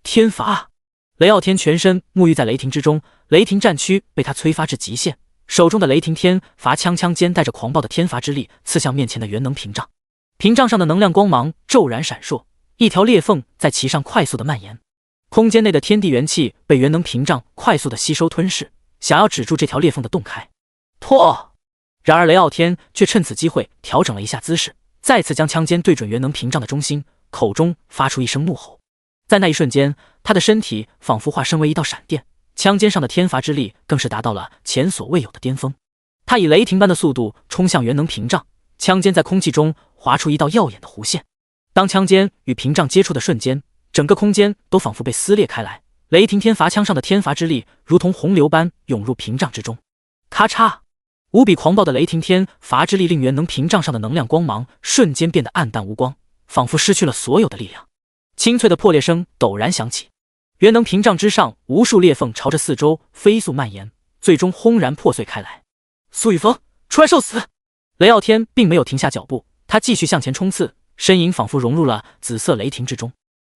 天罚！雷傲天全身沐浴在雷霆之中，雷霆战躯被他催发至极限，手中的雷霆天罚枪间带着狂暴的天罚之力刺向面前的元能屏障。屏障上的能量光芒骤然闪烁，一条裂缝在其上快速的蔓延。空间内的天地元气被元能屏障快速的吸收吞噬，想要止住这条裂缝的洞开。破！然而雷傲天却趁此机会调整了一下姿势，再次将枪尖对准元能屏障的中心，口中发出一声怒吼。在那一瞬间，他的身体仿佛化身为一道闪电，枪尖上的天罚之力更是达到了前所未有的巅峰。他以雷霆般的速度冲向元能屏障，枪尖在空气中划出一道耀眼的弧线。当枪尖与屏障接触的瞬间，整个空间都仿佛被撕裂开来，雷霆天罚枪上的天罚之力如同洪流般涌入屏障之中。咔嚓！无比狂暴的雷霆天罚之力令元能屏障上的能量光芒瞬间变得暗淡无光，仿佛失去了所有的力量。清脆的破裂声陡然响起，元能屏障之上无数裂缝朝着四周飞速蔓延，最终轰然破碎开来。苏雨峰，出来受死！雷傲天并没有停下脚步，他继续向前冲刺，身影仿佛融入了紫色雷霆之中。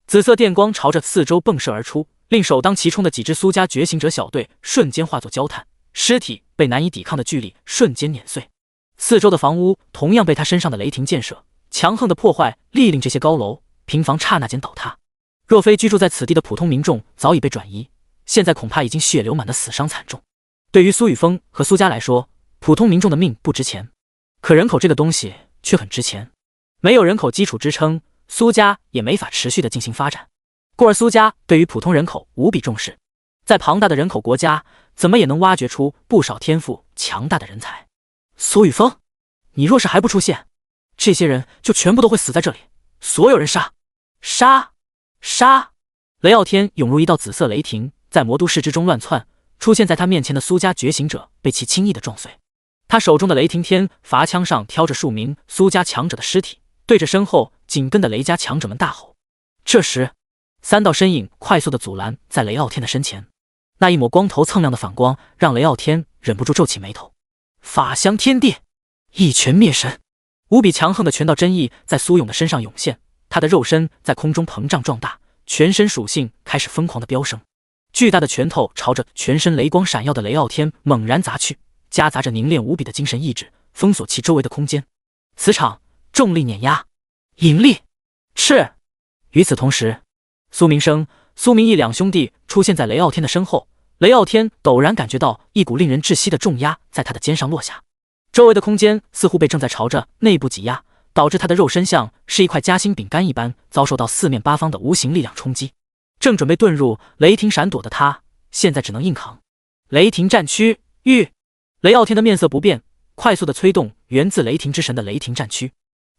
紫色电光朝着四周迸射而出，令首当其冲的几支苏家觉醒者小队瞬间化作焦炭，尸体被难以抵抗的巨力瞬间碾碎。四周的房屋同样被他身上的雷霆箭射，强横的破坏力令这些高楼平房刹那间倒塌。若非居住在此地的普通民众早已被转移，现在恐怕已经血流满的死伤惨重。对于苏雨峰和苏家来说，普通民众的命不值钱，可人口这个东西却很值钱。没有人口基础支撑，苏家也没法持续的进行发展。故而苏家对于普通人口无比重视，在庞大的人口国家，怎么也能挖掘出不少天赋强大的人才。苏雨峰，你若是还不出现，这些人就全部都会死在这里。所有人杀！杀！杀！雷傲天涌入一道紫色雷霆，在魔都市之中乱窜，出现在他面前的苏家觉醒者被其轻易的撞碎。他手中的雷霆天罚枪上挑着数名苏家强者的尸体，对着身后紧跟的雷家强者们大吼。这时3道身影快速的阻拦在雷傲天的身前，那一抹光头蹭亮的反光让雷傲天忍不住皱起眉头。法相天地，一拳灭神！无比强横的拳道真意在苏勇的身上涌现，他的肉身在空中膨胀壮大，全身属性开始疯狂的飙升。巨大的拳头朝着全身雷光闪耀的雷傲天猛然砸去，夹杂着凝练无比的精神意志，封锁其周围的空间。磁场重力碾压，引力赤。与此同时，苏明生、苏明义两兄弟出现在雷傲天的身后。雷傲天陡然感觉到一股令人窒息的重压在他的肩上落下，周围的空间似乎被正在朝着内部挤压，导致他的肉身像是一块夹心饼干一般，遭受到四面八方的无形力量冲击。正准备遁入雷霆闪躲的他，现在只能硬扛。雷霆战躯御！雷傲天的面色不变，快速的催动源自雷霆之神的雷霆战躯。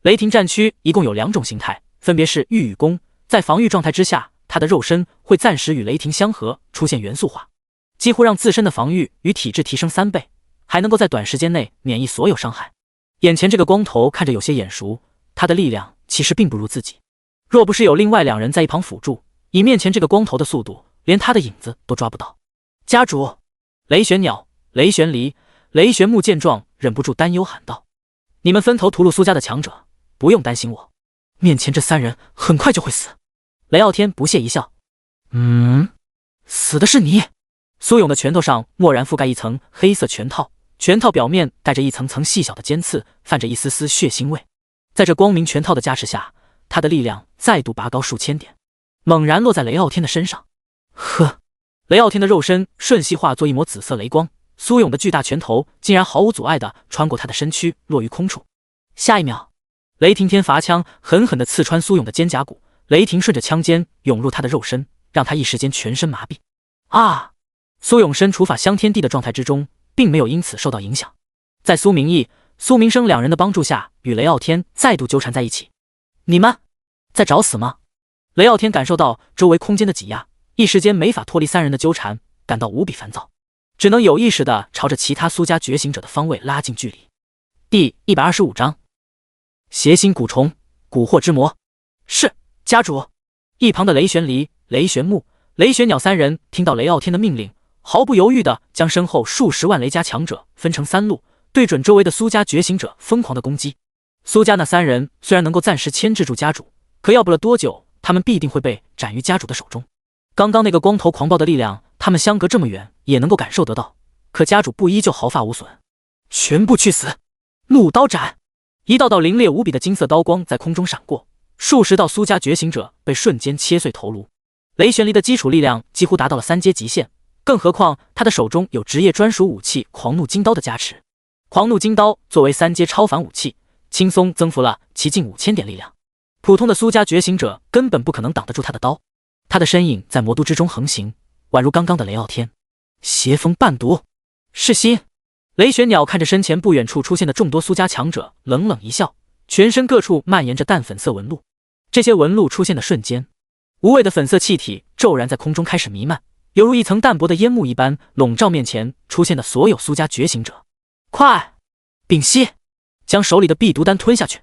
雷霆战躯一共有2种形态，分别是御与攻。在防御状态之下，他的肉身会暂时与雷霆相合，出现元素化，几乎让自身的防御与体质提升3倍，还能够在短时间内免疫所有伤害。眼前这个光头看着有些眼熟，他的力量其实并不如自己。若不是有另外2人在一旁辅助，以面前这个光头的速度，连他的影子都抓不到。家主，雷玄鸟、雷玄离、雷玄木见状，忍不住担忧喊道：“你们分头屠戮苏家的强者，不用担心我，面前这3人很快就会死。”雷傲天不屑一笑：“死的是你。”苏勇的拳头上蓦然覆盖一层黑色拳套，拳套表面带着一层层细小的尖刺，泛着一丝丝血腥味。在这光明拳套的加持下，他的力量再度拔高数千点，猛然落在雷傲天的身上。呵！雷傲天的肉身瞬息化作一抹紫色雷光，苏勇的巨大拳头竟然毫无阻碍地穿过他的身躯，落于空处。下一秒，雷霆天罚枪狠狠地刺穿苏勇的肩胛骨，雷霆顺着枪尖涌入他的肉身，让他一时间全身麻痹。啊！苏勇身处法相天地的状态之中，并没有因此受到影响。在苏明义、苏明生2人的帮助下，与雷傲天再度纠缠在一起。你们在找死吗？雷傲天感受到周围空间的挤压，一时间没法脱离3人的纠缠，感到无比烦躁，只能有意识地朝着其他苏家觉醒者的方位拉近距离。第125章，邪心蛊虫，蛊惑之魔。是，家主。一旁的雷玄离、雷玄木、雷玄鸟三人听到雷傲天的命令，毫不犹豫地将身后数十万雷家强者分成3路，对准周围的苏家觉醒者疯狂的攻击。苏家那3人虽然能够暂时牵制住家主，可要不了多久，他们必定会被斩于家主的手中。刚刚那个光头狂暴的力量，他们相隔这么远也能够感受得到，可家主不依旧毫发无损。全部去死！怒刀斩！一道道凌冽无比的金色刀光在空中闪过，数十道苏家觉醒者被瞬间切碎头颅。雷玄离的基础力量几乎达到了3阶极限，更何况他的手中有职业专属武器狂怒金刀的加持。狂怒金刀作为3阶超凡武器，轻松增幅了其近5000点力量。普通的苏家觉醒者根本不可能挡得住他的刀。他的身影在魔都之中横行，宛如刚刚的雷傲天。邪风伴毒，噬心。雷玄鸟看着身前不远处出现的众多苏家强者，冷冷一笑，全身各处蔓延着淡粉色纹路。这些纹路出现的瞬间，无味的粉色气体骤然在空中开始弥漫，犹如一层淡薄的烟幕一般，笼罩面前出现的所有苏家觉醒者。快，屏息，将手里的避毒丹吞下去。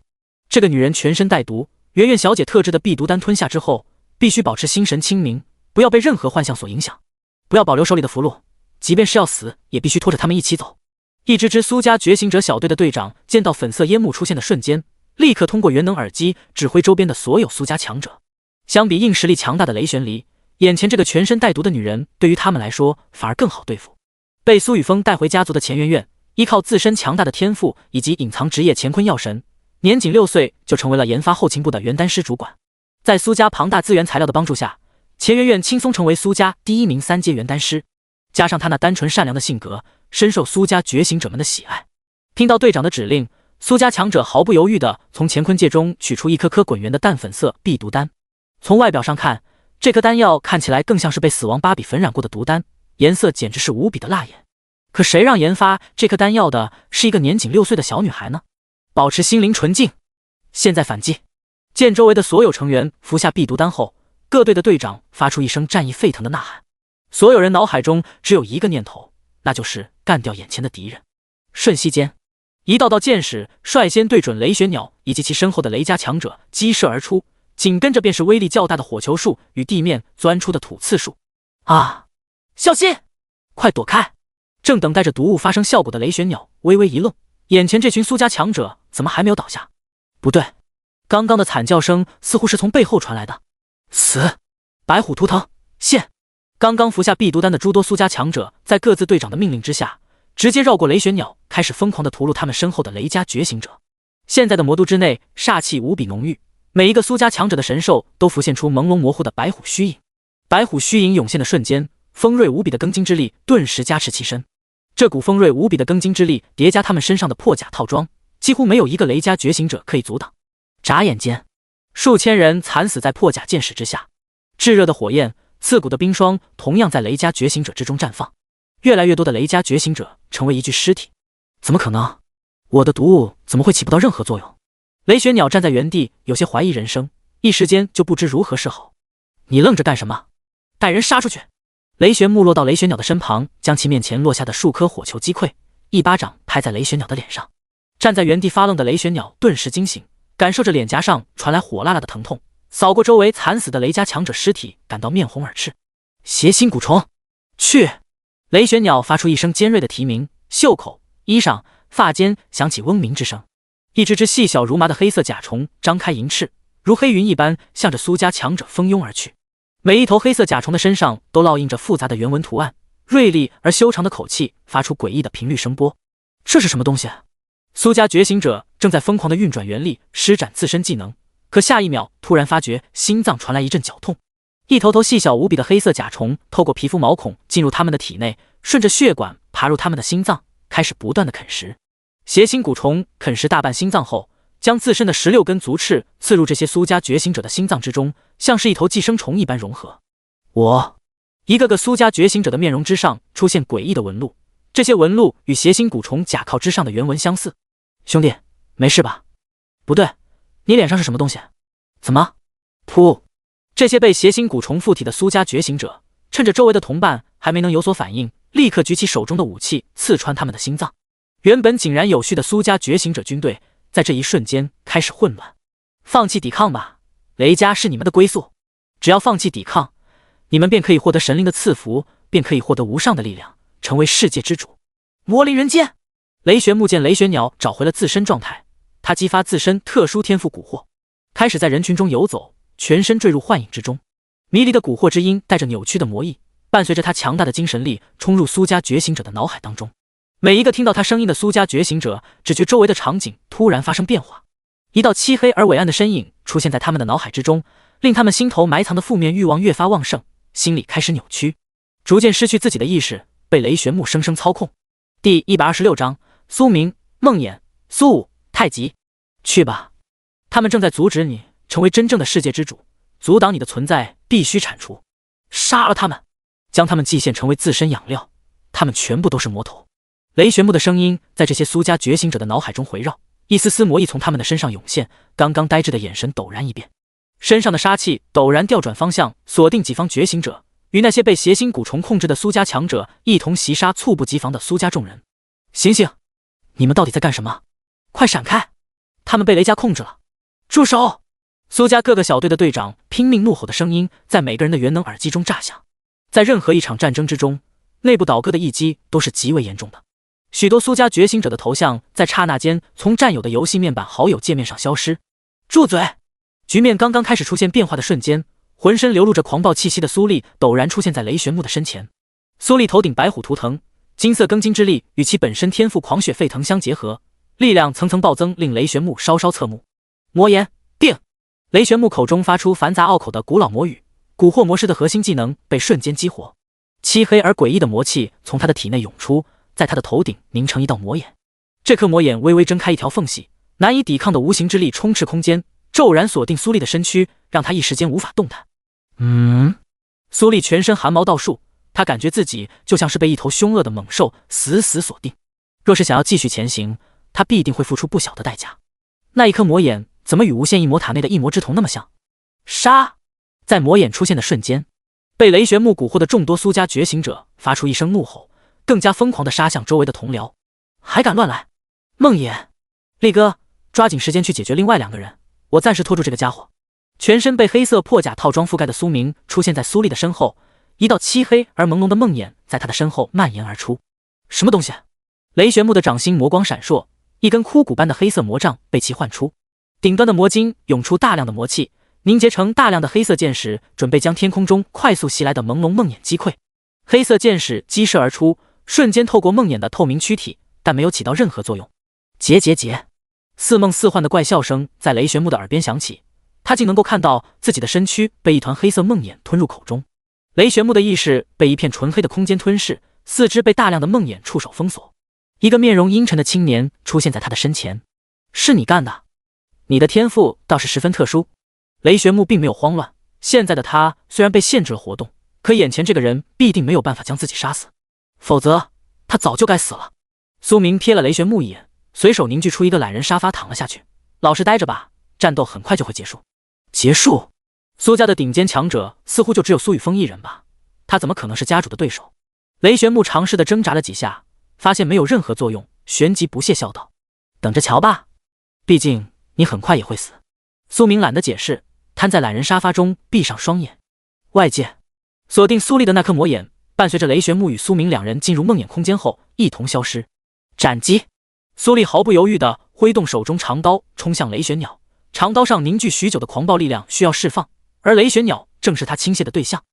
这个女人全身带毒，圆圆小姐特制的避毒丹吞下之后，必须保持心神清明，不要被任何幻象所影响，不要保留手里的符箓，即便是要死，也必须拖着他们一起走。一支苏家觉醒者小队的队长见到粉色烟幕出现的瞬间，立刻通过元能耳机指挥周边的所有苏家强者。相比硬实力强大的雷玄离，眼前这个全身带毒的女人对于他们来说反而更好对付。被苏雨峰带回家族的钱媛媛，依靠自身强大的天赋以及隐藏职业乾坤药神，年仅6岁就成为了研发后勤部的元丹师主管。在苏家庞大资源材料的帮助下，钱媛媛轻松成为苏家第1名3阶元丹师。加上她那单纯善良的性格，深受苏家觉醒者们的喜爱。听到队长的指令，苏家强者毫不犹豫地从乾坤戒中取出一颗颗滚圆的淡粉色避毒丹。从外表上看，这颗丹药看起来更像是被死亡芭比粉染过的毒丹，颜色简直是无比的辣眼。可谁让研发这颗丹药的是一个年仅6岁的小女孩呢？保持心灵纯净，现在反击！见周围的所有成员服下避毒丹后，各队的队长发出一声战意沸腾的呐喊。所有人脑海中只有一个念头，那就是干掉眼前的敌人。瞬息间，一道道箭矢率先对准雷玄鸟以及其身后的雷家强者激射而出，紧跟着便是威力较大的火球术与地面钻出的土刺术。啊！小心！快躲开！正等待着毒物发生效果的雷玄鸟微微一愣，眼前这群苏家强者怎么还没有倒下？不对，刚刚的惨叫声似乎是从背后传来的。死！白虎图腾现！刚刚服下避毒丹的诸多苏家强者，在各自队长的命令之下，直接绕过雷玄鸟，开始疯狂地屠戮他们身后的雷家觉醒者。现在的魔都之内煞气无比浓郁，每一个苏家强者的神兽都浮现出朦胧模糊的白虎虚影。白虎虚影涌现的瞬间，锋锐无比的庚金之力顿时加持其身。这股锋锐无比的庚金之力叠加他们身上的破甲套装，几乎没有一个雷家觉醒者可以阻挡。眨眼间，数千人惨死在破甲箭矢之下。炙热的火焰，刺骨的冰霜同样在雷家觉醒者之中绽放，越来越多的雷家觉醒者成为一具尸体。怎么可能？我的毒物怎么会起不到任何作用？雷玄鸟站在原地，有些怀疑人生，一时间就不知如何是好。你愣着干什么？带人杀出去！雷玄木落到雷玄鸟的身旁，将其面前落下的数颗火球击溃，一巴掌拍在雷玄鸟的脸上。站在原地发愣的雷玄鸟顿时惊醒，感受着脸颊上传来火辣辣的疼痛，扫过周围惨死的雷家强者尸体，感到面红耳赤。邪心蛊虫，去！雷玄鸟发出一声尖锐的啼鸣，袖口、衣上、发间响起嗡鸣之声。一只只细小如麻的黑色甲虫张开银翅，如黑云一般向着苏家强者蜂拥而去。每一头黑色甲虫的身上都烙印着复杂的原纹图案，锐利而修长的口气发出诡异的频率声波。这是什么东西？苏家觉醒者正在疯狂地运转元力，施展自身技能，可下一秒突然发觉心脏传来一阵绞痛。一头头细小无比的黑色甲虫透过皮肤毛孔进入他们的体内，顺着血管爬入他们的心脏，开始不断的啃食。邪心蛊虫啃食大半心脏后，将自身的16根足翅刺入这些苏家觉醒者的心脏之中，像是一头寄生虫一般融合。一个个苏家觉醒者的面容之上出现诡异的纹路，这些纹路与邪心蛊虫甲靠之上的原纹相似。兄弟，没事吧？不对，你脸上是什么东西？怎么？噗！这些被邪心蛊虫附体的苏家觉醒者，趁着周围的同伴还没能有所反应，立刻举起手中的武器刺穿他们的心脏。原本井然有序的苏家觉醒者军队，在这一瞬间开始混乱。放弃抵抗吧，雷家是你们的归宿。只要放弃抵抗，你们便可以获得神灵的赐福，便可以获得无上的力量，成为世界之主。魔灵人间，雷玄木见雷玄鸟找回了自身状态，他激发自身特殊天赋蛊惑，开始在人群中游走，全身坠入幻影之中。迷离的蛊惑之音带着扭曲的魔意，伴随着他强大的精神力冲入苏家觉醒者的脑海当中。每一个听到他声音的苏家觉醒者只觉周围的场景突然发生变化，一道漆黑而伟岸的身影出现在他们的脑海之中，令他们心头埋藏的负面欲望越发旺盛，心理开始扭曲，逐渐失去自己的意识，被雷玄木生生操控。第126章苏明、梦魇、苏武、太极。去吧，他们正在阻止你成为真正的世界之主，阻挡你的存在必须铲除。杀了他们，将他们祭献成为自身养料，他们全部都是魔头。雷玄木的声音在这些苏家觉醒者的脑海中回绕，一丝丝魔意从他们的身上涌现，刚刚呆滞的眼神陡然一变，身上的杀气陡然调转方向，锁定己方觉醒者，与那些被邪心蛊虫控制的苏家强者一同袭杀猝不及防的苏家众人。醒醒，你们到底在干什么？快闪开，他们被雷家控制了！住手！苏家各个小队的队长拼命怒吼的声音在每个人的元能耳机中炸响。在任何一场战争之中，内部倒戈的一击都是极为严重的。许多苏家觉醒者的头像在刹那间从战友的游戏面板好友界面上消失。住嘴！局面刚刚开始出现变化的瞬间，浑身流露着狂暴气息的苏丽陡然出现在雷玄木的身前。苏丽头顶白虎图腾，金色庚金之力与其本身天赋狂血沸腾相结合，力量层层暴增，令雷玄木稍稍侧目。魔言定！雷玄木口中发出繁杂拗口的古老魔语，蛊惑魔师的核心技能被瞬间激活，漆黑而诡异的魔气从他的体内涌出，在他的头顶凝成一道魔眼。这颗魔眼微微睁开一条缝隙，难以抵抗的无形之力充斥空间，骤然锁定苏丽的身躯，让他一时间无法动弹。苏丽全身汗毛倒竖，他感觉自己就像是被一头凶恶的猛兽死死锁定，若是想要继续前行，他必定会付出不小的代价。那一颗魔眼怎么与无限异魔塔内的异魔之瞳那么像？杀！在魔眼出现的瞬间，被雷玄木蛊惑的众多苏家觉醒者发出一声怒吼，更加疯狂地杀向周围的同僚。还敢乱来！梦魇，力哥，抓紧时间去解决另外2个人，我暂时拖住这个家伙。全身被黑色破甲套装覆盖的苏明出现在苏丽的身后，一道漆黑而朦胧的梦魇在他的身后蔓延而出。什么东西？雷玄木的掌心魔光闪烁，一根枯骨般的黑色魔杖被其唤出，顶端的魔晶涌出大量的魔气，凝结成大量的黑色箭矢，准备将天空中快速袭来的朦胧梦魇击溃。黑色箭矢激射而出，瞬间透过梦魇的透明躯体，但没有起到任何作用。结，似梦似幻的怪笑声在雷玄木的耳边响起，他竟能够看到自己的身躯被一团黑色梦魇吞入口中。雷玄木的意识被一片纯黑的空间吞噬，四肢被大量的梦魇触手封锁。一个面容阴沉的青年出现在他的身前。是你干的？你的天赋倒是十分特殊。雷玄木并没有慌乱，现在的他虽然被限制了活动，可眼前这个人必定没有办法将自己杀死，否则他早就该死了。苏明瞥了雷玄木一眼，随手凝聚出一个懒人沙发躺了下去。老实待着吧，战斗很快就会结束。结束？苏家的顶尖强者似乎就只有苏雨峰一人吧，他怎么可能是家主的对手？雷玄木尝试的挣扎了几下，发现没有任何作用，旋即不屑笑道：等着瞧吧，毕竟你很快也会死。苏明懒得解释，瘫在懒人沙发中闭上双眼。外界锁定苏丽的那颗魔眼伴随着雷玄木与苏明2人进入梦魇空间后一同消失。斩击！苏丽毫不犹豫地挥动手中长刀冲向雷玄鸟，长刀上凝聚许久的狂暴力量需要释放，而雷玄鸟正是他倾泻的对象。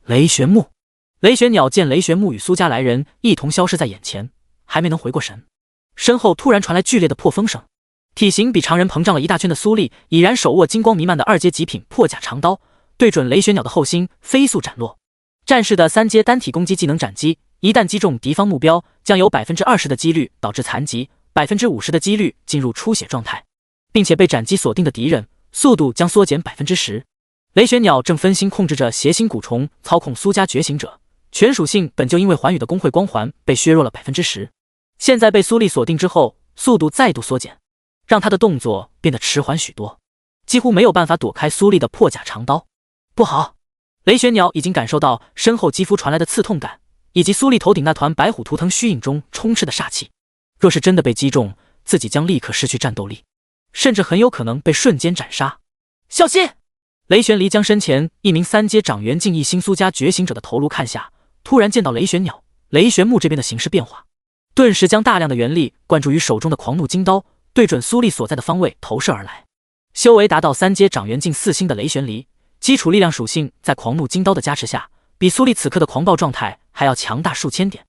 雷玄木！雷玄鸟见雷玄木与苏家来人一同消失在眼前，还没能回过神，身后突然传来剧烈的破风声。体型比常人膨胀了一大圈的苏丽已然手握金光弥漫的2阶极品破甲长刀，对准雷玄鸟的后心飞速斩落。战士的3阶单体攻击技能斩击，一旦击中敌方目标，将有 20% 的几率导致残疾， 50% 的几率进入出血状态，并且被斩击锁定的敌人速度将缩减 10%。 雷玄鸟正分心控制着邪心蛊虫操控苏家觉醒者，全属性本就因为环宇的工会光环被削弱了 10%， 现在被苏丽锁定之后，速度再度缩减，让他的动作变得迟缓许多，几乎没有办法躲开苏丽的破甲长刀。不好！雷玄鸟已经感受到身后肌肤传来的刺痛感，以及苏丽头顶那团白虎图腾虚影中充斥的煞气。若是真的被击中，自己将立刻失去战斗力。甚至很有可能被瞬间斩杀。小心！雷玄离将身前一名3阶掌元境一星苏家觉醒者的头颅看下，突然见到雷玄鸟、雷玄木这边的形势变化，顿时将大量的元力灌注于手中的狂怒金刀，对准苏丽所在的方位投射而来。修为达到3阶掌元境4星的雷玄离，基础力量属性在狂怒金刀的加持下，比苏丽此刻的狂暴状态还要强大数千点。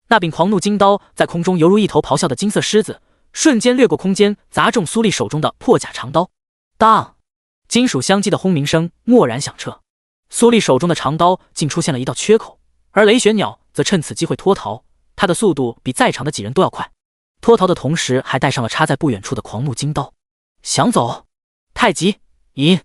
那柄狂怒金刀在空中犹如一头咆哮的金色狮子，瞬间掠过空间，砸中苏丽手中的破甲长刀。当！金属相击的轰鸣声蓦然响彻，苏丽手中的长刀竟出现了一道缺口，而雷玄鸟则趁此机会脱逃，他的速度比在场的几人都要快。脱逃的同时还带上了插在不远处的狂怒金刀。想走？太极引！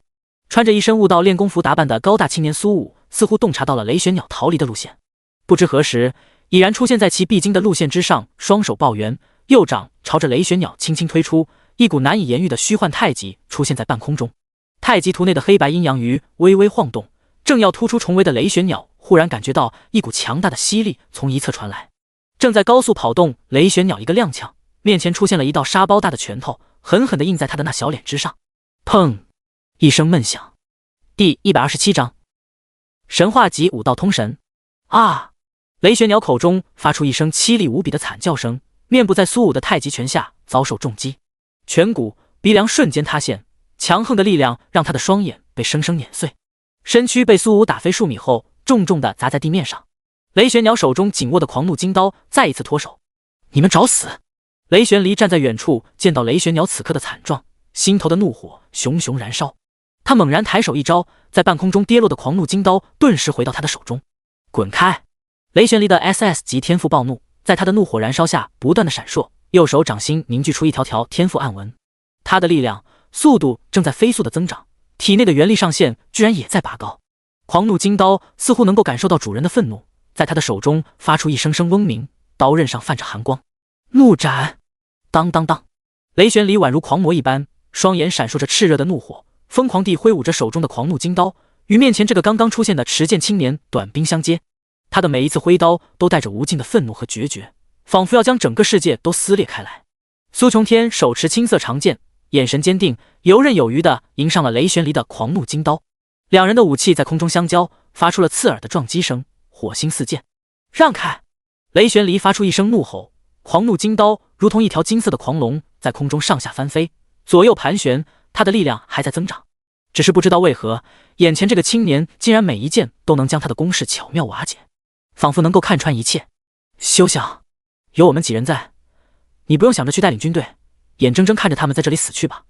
穿着一身悟道练功服打扮的高大青年苏武似乎洞察到了雷玄鸟逃离的路线，不知何时已然出现在其必经的路线之上，双手抱圆，右掌朝着雷玄鸟轻轻推出，一股难以言喻的虚幻太极出现在半空中。太极图内的黑白阴阳鱼微微晃动，正要突出重围的雷玄鸟忽然感觉到一股强大的吸力从一侧传来，正在高速跑动，雷玄鸟一个踉跄，面前出现了一道沙包大的拳头，狠狠地印在他的那小脸之上。砰！一声闷响。第127章神话级武道通神。啊！雷玄鸟口中发出一声凄厉无比的惨叫声，面部在苏武的太极拳下遭受重击，颧骨、鼻梁瞬间塌陷，强横的力量让他的双眼被生生碾碎，身躯被苏武打飞数米后重重地砸在地面上。雷玄鸟手中紧握的狂怒金刀再一次脱手。你们找死！雷玄离站在远处，见到雷玄鸟此刻的惨状，心头的怒火熊熊燃烧。他猛然抬手一招，在半空中跌落的狂怒金刀顿时回到他的手中。滚开！雷玄离的 SS 级天赋暴怒在他的怒火燃烧下不断的闪烁，右手掌心凝聚出一条条天赋暗纹。他的力量、速度正在飞速的增长，体内的元力上限居然也在拔高。狂怒金刀似乎能够感受到主人的愤怒，在他的手中发出一声声嗡鸣，刀刃上泛着寒光。怒斩！当当当！雷玄离宛如狂魔一般，双眼闪烁着炽热的怒火，疯狂地挥舞着手中的狂怒金刀，与面前这个刚刚出现的持剑青年短兵相接。他的每一次挥刀都带着无尽的愤怒和决绝，仿佛要将整个世界都撕裂开来。苏琼天手持青色长剑，眼神坚定，游刃有余地迎上了雷玄离的狂怒金刀。两人的武器在空中相交，发出了刺耳的撞击声，火星四溅。让开！雷玄离发出一声怒吼，狂怒金刀如同一条金色的狂龙，在空中上下翻飞，左右盘旋，他的力量还在增长。只是不知道为何，眼前这个青年竟然每一剑都能将他的攻势巧妙瓦解，仿佛能够看穿一切。休想！有我们几人在，你不用想着去带领军队，眼睁睁看着他们在这里死去吧。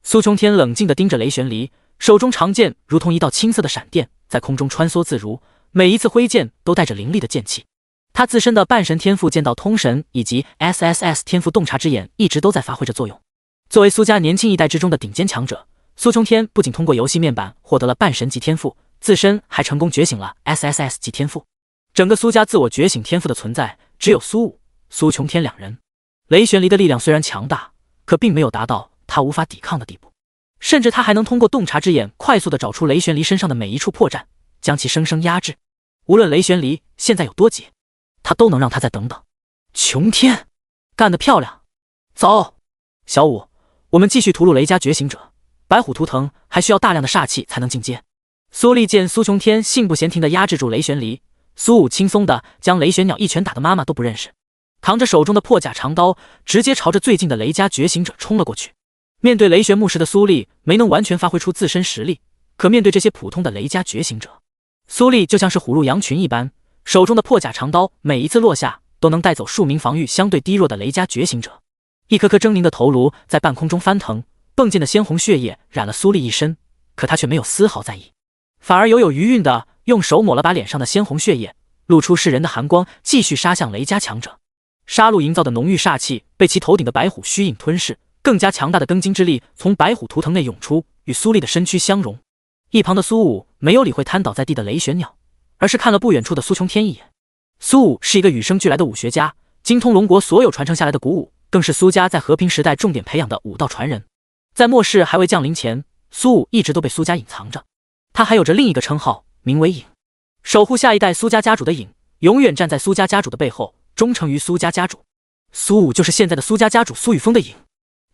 苏琼天冷静地盯着雷玄离，手中长剑如同一道青色的闪电，在空中穿梭自如，每一次挥剑都带着凌厉的剑气。他自身的半神天赋剑道通神以及 SSS 天赋洞察之眼一直都在发挥着作用。作为苏家年轻一代之中的顶尖强者，苏琼天不仅通过游戏面板获得了半神级天赋，自身还成功觉醒了 SSS 级天赋。整个苏家自我觉醒天赋的存在只有苏武、苏琼天两人。雷玄离的力量虽然强大，可并没有达到他无法抵抗的地步，甚至他还能通过洞察之眼快速地找出雷玄离身上的每一处破绽，将其生生压制。无论雷玄离现在有多急，他都能让他再等等。琼天，干得漂亮！走，小五，我们继续屠戮雷家觉醒者。白虎图腾还需要大量的煞气才能进阶。苏丽见苏琼天信不闲停地压制住雷玄离，苏武轻松地将雷玄鸟一拳打得妈妈都不认识，扛着手中的破甲长刀，直接朝着最近的雷家觉醒者冲了过去。面对雷玄木时的苏丽没能完全发挥出自身实力，可面对这些普通的雷家觉醒者，苏丽就像是虎入羊群一般，手中的破甲长刀每一次落下都能带走数名防御相对低弱的雷家觉醒者。一颗颗狰狞的头颅在半空中翻腾，迸溅的鲜红血液染了苏丽一身，可他却没有丝毫在意，反而犹有余韵地用手抹了把脸上的鲜红血液，露出噬人的寒光，继续杀向雷家强者。杀戮营造的浓郁煞气被其头顶的白虎虚影吞噬，更加强大的庚金之力从白虎图腾内涌出，与苏丽的身躯相融。一旁的苏武没有理会瘫倒在地的雷玄鸟，而是看了不远处的苏琼天一眼。苏武是一个与生俱来的武学家，精通龙国所有传承下来的古武，更是苏家在和平时代重点培养的武道传人。在末世还未降临前，苏武一直都被苏家隐藏着。他还有着另一个称号，名为影，守护下一代苏家家主的影，永远站在苏家家主的背后，忠诚于苏家家主。苏武就是现在的苏家家主苏雨峰的影。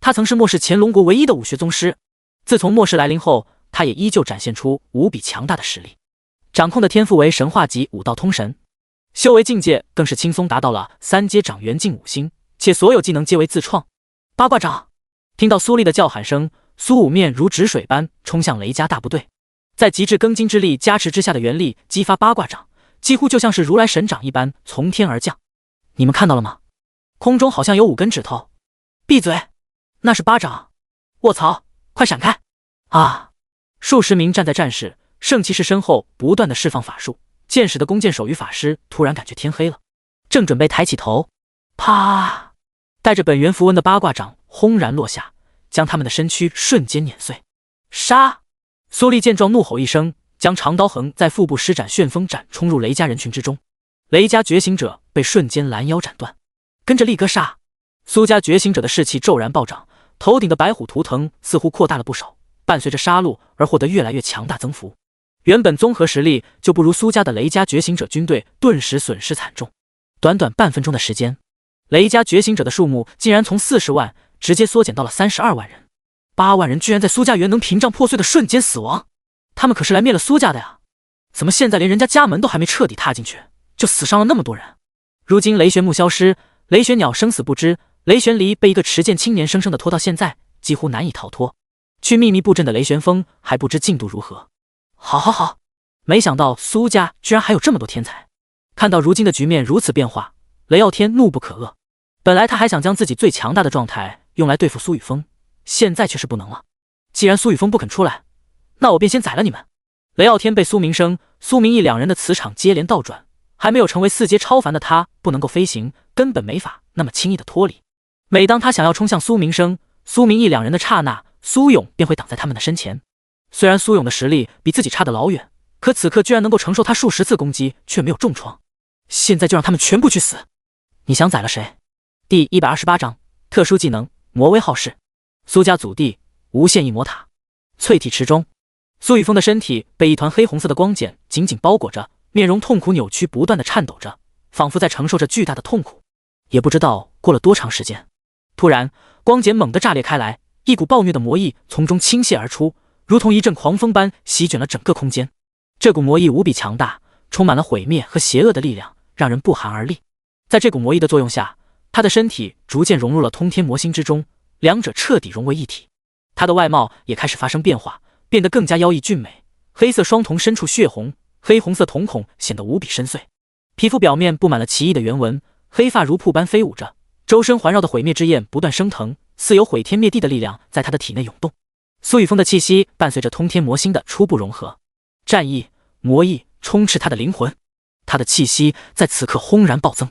他曾是末世乾隆国唯一的武学宗师。自从末世来临后，他也依旧展现出无比强大的实力，掌控的天赋为神话级武道通神，修为境界更是轻松达到了3阶掌元境5星，且所有技能皆为自创。八卦掌！听到苏丽的叫喊声，苏武面如止水般冲向雷家大部队，在极致庚金之力加持之下的元力激发八卦掌，几乎就像是如来神掌一般从天而降。你们看到了吗？空中好像有5根指头。闭嘴！那是巴掌！卧槽，快闪开！啊！数十名站在战士圣骑士身后不断的释放法术，剑使的弓箭手与法师突然感觉天黑了，正准备抬起头，啪！带着本源符文的八卦掌轰然落下，将他们的身躯瞬间碾碎。杀！苏丽见状怒吼一声，将长刀横在腹部施展旋风斩，冲入雷家人群之中。雷家觉醒者被瞬间拦腰斩断，跟着立刻杀！苏家觉醒者的士气骤然暴涨，头顶的白虎图腾似乎扩大了不少，伴随着杀戮而获得越来越强大增幅。原本综合实力就不如苏家的雷家觉醒者军队顿时损失惨重。短短半分钟的时间，雷家觉醒者的数目竟然从40万直接缩减到了32万人。8万人居然在苏家元能屏障破碎的瞬间死亡，他们可是来灭了苏家的呀！怎么现在连人家家门都还没彻底踏进去，就死伤了那么多人？如今雷玄木消失，雷玄鸟生死不知，雷玄离被一个持剑青年生生的拖到现在，几乎难以逃脱。去秘密布阵的雷玄风还不知进度如何。好，没想到苏家居然还有这么多天才。看到如今的局面如此变化，雷傲天怒不可遏。本来他还想将自己最强大的状态用来对付苏雨峰，现在却是不能了。既然苏雨峰不肯出来，那我便先宰了你们。雷傲天被苏明生、苏明义2人的磁场接连倒转，还没有成为4阶超凡的他不能够飞行，根本没法那么轻易的脱离。每当他想要冲向苏明生、苏明义2人的刹那，苏勇便会挡在他们的身前。虽然苏勇的实力比自己差得老远，可此刻居然能够承受他数十次攻击，却没有重创。现在就让他们全部去死！你想宰了谁？第128章特殊技能魔威浩世。苏家祖地无限异魔塔淬体池中，苏雨峰的身体被一团黑红色的光茧紧紧包裹着，面容痛苦扭曲，不断的颤抖着，仿佛在承受着巨大的痛苦。也不知道过了多长时间，突然光茧猛地炸裂开来，一股暴虐的魔意从中倾泻而出，如同一阵狂风般席卷了整个空间。这股魔意无比强大，充满了毁灭和邪恶的力量，让人不寒而栗。在这股魔意的作用下，他的身体逐渐融入了通天魔心之中，两者彻底融为一体。他的外貌也开始发生变化，变得更加妖异俊美，黑色双瞳深处血红，黑红色瞳孔显得无比深邃，皮肤表面布满了奇异的圆纹，黑发如瀑般飞舞着，周身环绕的毁灭之焰不断升腾，似有毁天灭地的力量在他的体内涌动。苏雨峰的气息伴随着通天魔心的初步融合，战意、魔意充斥他的灵魂，他的气息在此刻轰然暴增，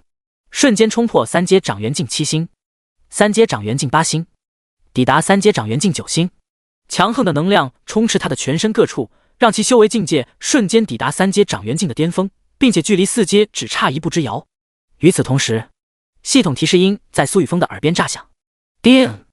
瞬间冲破3阶掌元境7星，3阶掌元境8星，抵达3阶掌元境9星。强横的能量充斥他的全身各处，让其修为境界瞬间抵达3阶掌元境的巅峰，并且距离4阶只差一步之遥。与此同时，系统提示音在苏雨峰的耳边炸响：叮！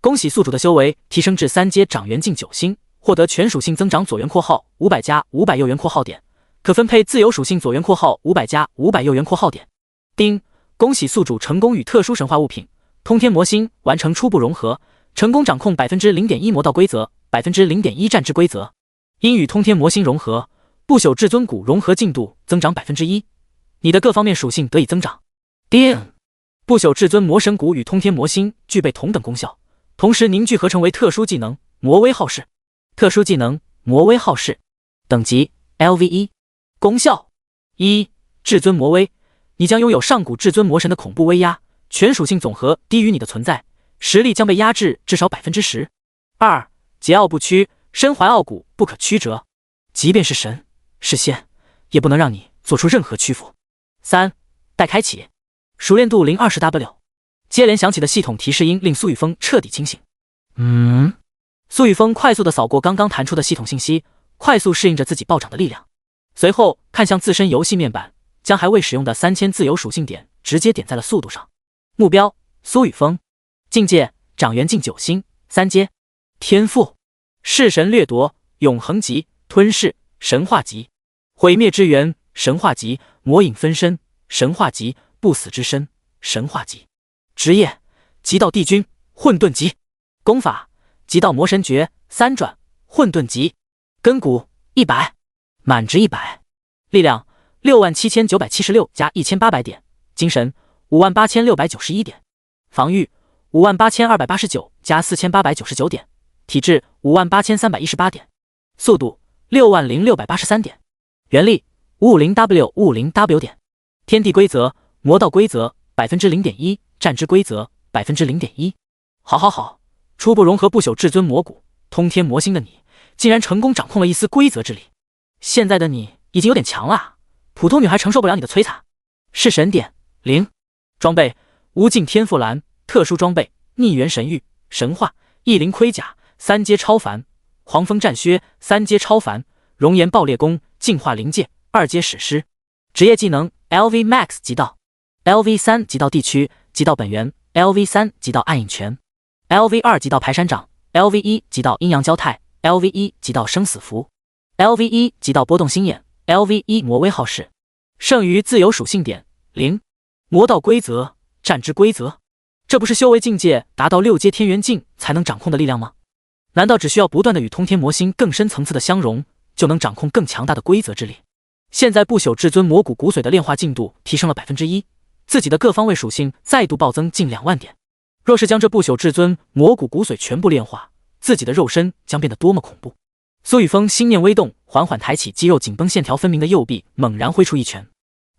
恭喜宿主的修为提升至3阶掌元境9星，获得全属性增长左元括号500加500右元括号点，可分配自由属性左元括号500加500右元括号点。叮！恭喜宿主成功与特殊神话物品通天魔心完成初步融合，成功掌控 0.1% 魔道规则， 0.1% 战之规则。因与通天魔心融合，不朽至尊骨融合进度增长 1%， 你的各方面属性得以增长。叮！不朽至尊魔神骨与通天魔心具备同等功效，同时凝聚合成为特殊技能魔威浩世。特殊技能魔威浩世，等级 LV1， 功效1，至尊魔威，你将拥有上古至尊魔神的恐怖威压，全属性总和低于你的存在，实力将被压制至少 10%。2，桀骜不屈，身怀傲骨，不可曲折，即便是神是仙，也不能让你做出任何屈服。3，待开启，熟练度020W。接连响起的系统提示音令苏雨峰彻底清醒。苏雨峰快速地扫过刚刚弹出的系统信息，快速适应着自己暴涨的力量，随后看向自身游戏面板，将还未使用的3000自由属性点直接点在了速度上。目标苏雨峰，境界掌元境9星3阶，天赋弑神掠夺永恒级吞噬神话级，毁灭之源神话级，魔影分身神话级，不死之身神话级。职业极道帝君混沌级。功法：极道魔神诀3转混沌级，根骨100，满值100，力量67976加1800点，精神58691点，防御58289加4899点，体质58318点，速度60683点，原力550W点。天地规则：魔道规则 0.1%， 战之规则 0.1%。好，初步融合不朽至尊魔骨，通天魔心的你，竟然成功掌控了一丝规则之力。现在的你已经有点强了啊，普通女孩承受不了你的摧残。是神点0，装备：无尽天赋蓝，特殊装备：逆元神域，神话，异灵盔甲3阶超凡，狂风战靴3阶超凡，熔岩爆裂弓，净化灵界2阶史诗。职业技能 LV Max 极道 ，LV3 极道地区，极道本源 ，LV3 极道暗影拳 ，LV2 极道排山掌 ，LV1 极道阴阳交泰 ，LV1 极道生死符 ，LV1 极道波动心眼 ，LV1 魔威浩世。剩余自由属性点0，魔道规则，战之规则，这不是修为境界达到6阶天元境才能掌控的力量吗？难道只需要不断的与通天魔心更深层次的相融，就能掌控更强大的规则之力？现在不朽至尊魔骨骨髓的炼化进度提升了 1%， 自己的各方位属性再度暴增近2万点。若是将这不朽至尊魔骨骨髓全部炼化，自己的肉身将变得多么恐怖！苏雨峰心念微动，缓缓抬起肌肉紧绷线条分明的右臂，猛然挥出一拳。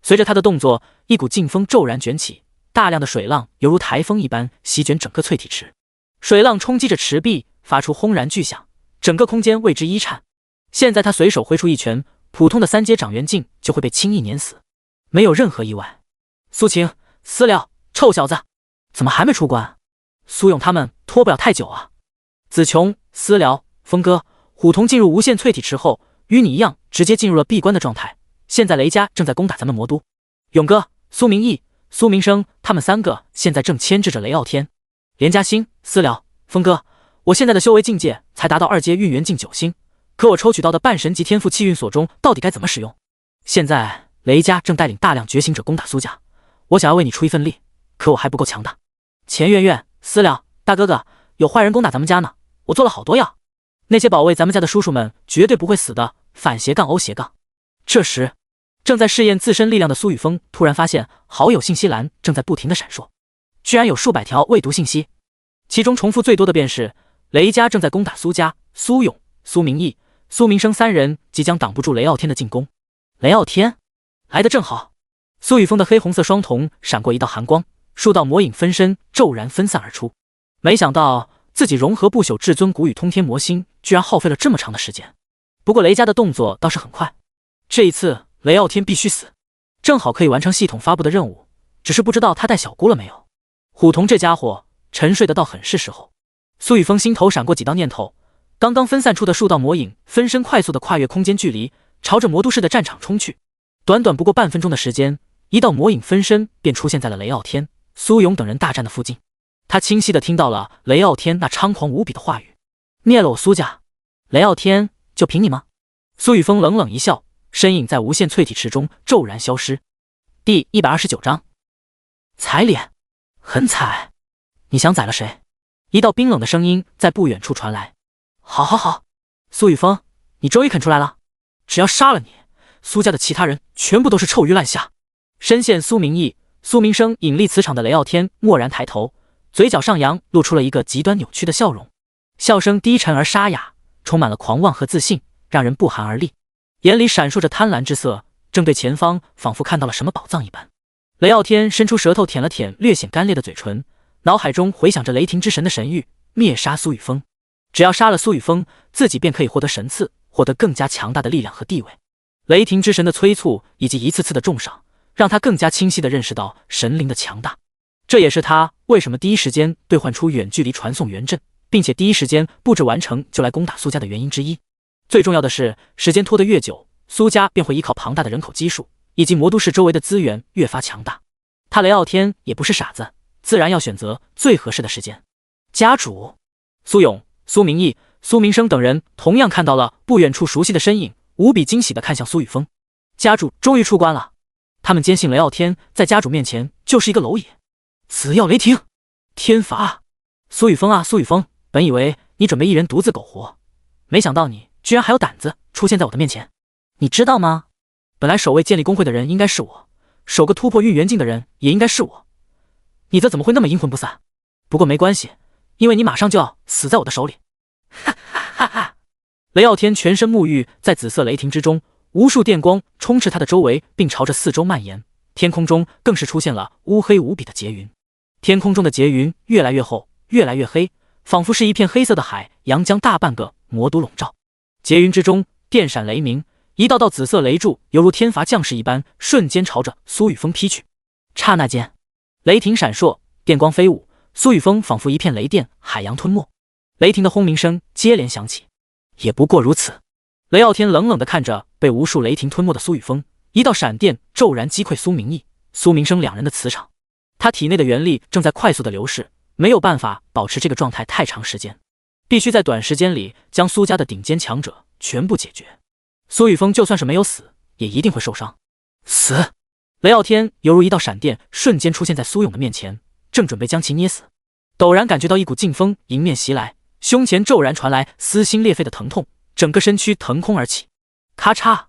随着他的动作，一股劲风骤然卷起，大量的水浪犹如台风一般席卷整个淬体池。水浪冲击着池壁，发出轰然巨响，整个空间为之一颤。现在他随手挥出一拳，普通的3阶掌元镜就会被轻易碾死，没有任何意外。苏晴、私聊，臭小子，怎么还没出关？苏勇他们拖不了太久啊！子琼、私聊，峰哥，虎童进入无限淬体池后，与你一样直接进入了闭关的状态。现在雷家正在攻打咱们魔都，勇哥、苏明义、苏明生他们3个现在正牵制着雷傲天。连嘉欣、私聊，峰哥，我现在的修为境界才达到2阶运元境9星。可我抽取到的半神级天赋气运锁中到底该怎么使用？现在雷家正带领大量觉醒者攻打苏家，我想要为你出一份力，可我还不够强大。钱媛媛、私聊，大哥哥，有坏人攻打咱们家呢，我做了好多药，那些保卫咱们家的叔叔们绝对不会死的。反斜杠 O 斜杠。这时，正在试验自身力量的苏雨峰突然发现好友信息栏正在不停的闪烁，居然有数百条未读信息，其中重复最多的便是雷家正在攻打苏家，苏勇、苏明义、苏明生3人即将挡不住雷傲天的进攻。雷傲天来得正好，苏雨峰的黑红色双瞳闪过一道寒光，数道魔影分身骤然分散而出。没想到自己融合不朽至尊骨与通天魔心，居然耗费了这么长的时间。不过雷家的动作倒是很快，这一次雷傲天必须死，正好可以完成系统发布的任务，只是不知道他带小姑了没有。虎童这家伙沉睡的倒很是时候。苏雨峰心头闪过几道念头，刚刚分散出的数道魔影分身快速的跨越空间距离，朝着魔都市的战场冲去。短短不过半分钟的时间，一道魔影分身便出现在了雷傲天、苏勇等人大战的附近。他清晰的听到了雷傲天那猖狂无比的话语：灭了我苏家，雷傲天就凭你吗？苏雨峰冷冷一笑，身影在无限淬体池中骤然消失。第129章，踩脸，很踩，你想宰了谁？一道冰冷的声音在不远处传来。好，苏雨峰，你终于肯出来了，只要杀了你，苏家的其他人全部都是臭鱼烂虾。深陷苏明义、苏明生引力磁场的雷傲天蓦然抬头，嘴角上扬，露出了一个极端扭曲的笑容，笑声低沉而沙哑，充满了狂妄和自信，让人不寒而栗，眼里闪烁着贪婪之色，正对前方仿佛看到了什么宝藏一般。雷傲天伸出舌头舔了舔略显干裂的嘴唇，脑海中回想着雷霆之神的神谕：灭杀苏雨峰。只要杀了苏雨峰，自己便可以获得神赐，获得更加强大的力量和地位。雷霆之神的催促以及一次次的重赏，让他更加清晰地认识到神灵的强大。这也是他为什么第一时间兑换出远距离传送元阵，并且第一时间布置完成就来攻打苏家的原因之一。最重要的是，时间拖得越久，苏家便会依靠庞大的人口基数以及魔都市周围的资源越发强大。他雷傲天也不是傻子，自然要选择最合适的时间。家主苏勇、苏明义、苏明生等人同样看到了不远处熟悉的身影，无比惊喜地看向苏雨峰。家主终于出关了，他们坚信雷傲天在家主面前就是一个蝼蚁。此药雷霆，天罚！苏雨峰啊，苏雨峰，本以为你准备一人独自苟活，没想到你居然还有胆子出现在我的面前。你知道吗？本来守卫建立公会的人应该是我，首个突破运元境的人也应该是我，你则怎么会那么阴魂不散？不过没关系，因为你马上就要死在我的手里。哈哈哈哈！雷傲天全身沐浴在紫色雷霆之中，无数电光充斥他的周围，并朝着四周蔓延。天空中更是出现了乌黑无比的结云，天空中的结云越来越厚，越来越黑，仿佛是一片黑色的海洋将大半个魔都笼罩。结云之中电闪雷鸣，一道道紫色雷柱犹如天罚将士一般，瞬间朝着苏雨峰劈去。刹那间，雷霆闪烁，电光飞舞，苏雨峰仿佛一片雷电，海洋吞没。雷霆的轰鸣声接连响起。也不过如此。雷傲天冷冷地看着被无数雷霆吞没的苏雨峰，一道闪电骤然击溃苏明义、苏明生两人的磁场。他体内的元力正在快速的流逝，没有办法保持这个状态太长时间，必须在短时间里将苏家的顶尖强者全部解决。苏雨峰就算是没有死，也一定会受伤。死！雷傲天犹如一道闪电，瞬间出现在苏勇的面前，正准备将其捏死，陡然感觉到一股劲风迎面袭来，胸前骤然传来撕心裂肺的疼痛，整个身躯腾空而起。咔嚓，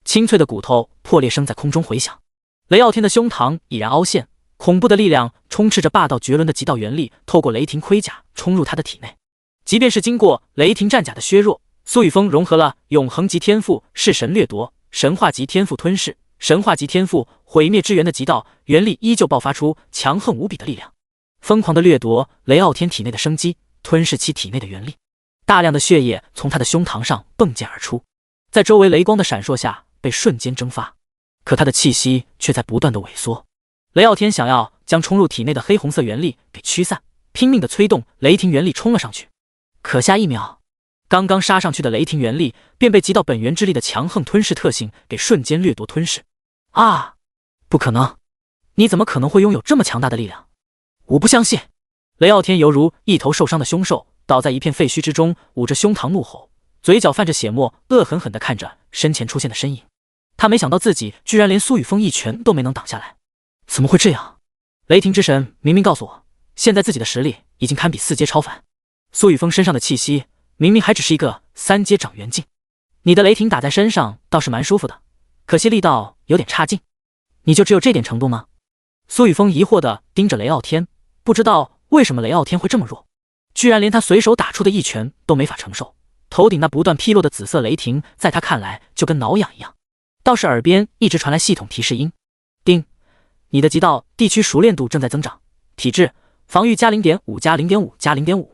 清脆的骨头破裂声在空中回响。雷傲天的胸膛已然凹陷，恐怖的力量充斥着霸道绝伦的极道元力，透过雷霆盔甲冲入他的体内。即便是经过雷霆战甲的削弱，苏雨峰融合了永恒级天赋弑神掠夺、神话级天赋吞噬、神话级天赋毁灭之源的极道元力，依旧爆发出强横无比的力量，疯狂的掠夺雷傲天体内的生机，吞噬其体内的元力。大量的血液从他的胸膛上迸溅而出，在周围雷光的闪烁下被瞬间蒸发，可他的气息却在不断的萎缩。雷傲天想要将冲入体内的黑红色元力给驱散，拼命的催动雷霆元力冲了上去。可下一秒，刚刚杀上去的雷霆元力便被极道本源之力的强横吞噬特性给瞬间掠夺吞噬。啊！不可能！你怎么可能会拥有这么强大的力量？我不相信！雷傲天犹如一头受伤的凶兽，倒在一片废墟之中，捂着胸膛怒吼，嘴角泛着血沫，恶狠狠地看着身前出现的身影。他没想到自己居然连苏雨峰一拳都没能挡下来，怎么会这样？雷霆之神明明告诉我，现在自己的实力已经堪比4阶超凡。苏雨峰身上的气息明明还只是一个3阶掌元境，你的雷霆打在身上倒是蛮舒服的，可惜力道有点差劲。你就只有这点程度吗？苏雨峰疑惑地盯着雷傲天，不知道为什么雷傲天会这么弱，居然连他随手打出的一拳都没法承受。头顶那不断劈落的紫色雷霆，在他看来就跟挠痒一样。倒是耳边一直传来系统提示音：丁，你的极道地区熟练度正在增长，体质防御加 0.5 加 0.5 加 0.5。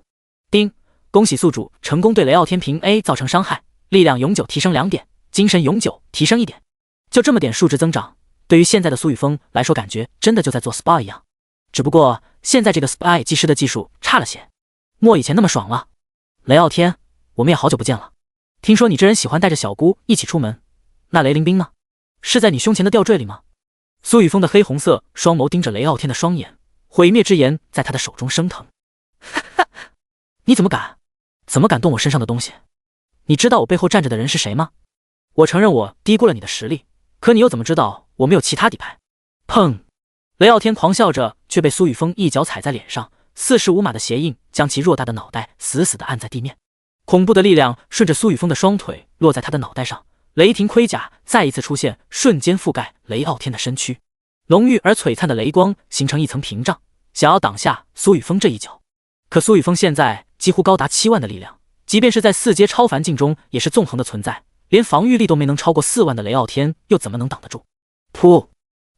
丁，恭喜宿主成功对雷傲天平 A 造成伤害，力量永久提升2点，精神永久提升1点。就这么点数值增长，对于现在的苏雨峰来说，感觉真的就在做 SPA 一样。只不过现在这个 SPA 技师的技术差了些，没以前那么爽了。雷傲天，我们也好久不见了。听说你这人喜欢带着小姑一起出门，那雷灵冰呢？是在你胸前的吊坠里吗？苏雨峰的黑红色双眸盯着雷傲天的双眼，毁灭之炎在他的手中升腾。哈哈，你怎么敢？怎么敢动我身上的东西？你知道我背后站着的人是谁吗？我承认我低估了你的实力，可你又怎么知道我没有其他底牌？砰！雷傲天狂笑着，却被苏雨峰一脚踩在脸上，45码的鞋印将其偌大的脑袋死死地按在地面。恐怖的力量顺着苏雨峰的双腿落在他的脑袋上，雷霆盔甲再一次出现，瞬间覆盖雷傲天的身躯。浓郁而璀璨的雷光形成一层屏障，想要挡下苏雨峰这一脚。可苏雨峰现在几乎高达7万的力量，即便是在4阶超凡境中也是纵横的存在，连防御力都没能超过4万的雷傲天又怎么能挡得住？噗！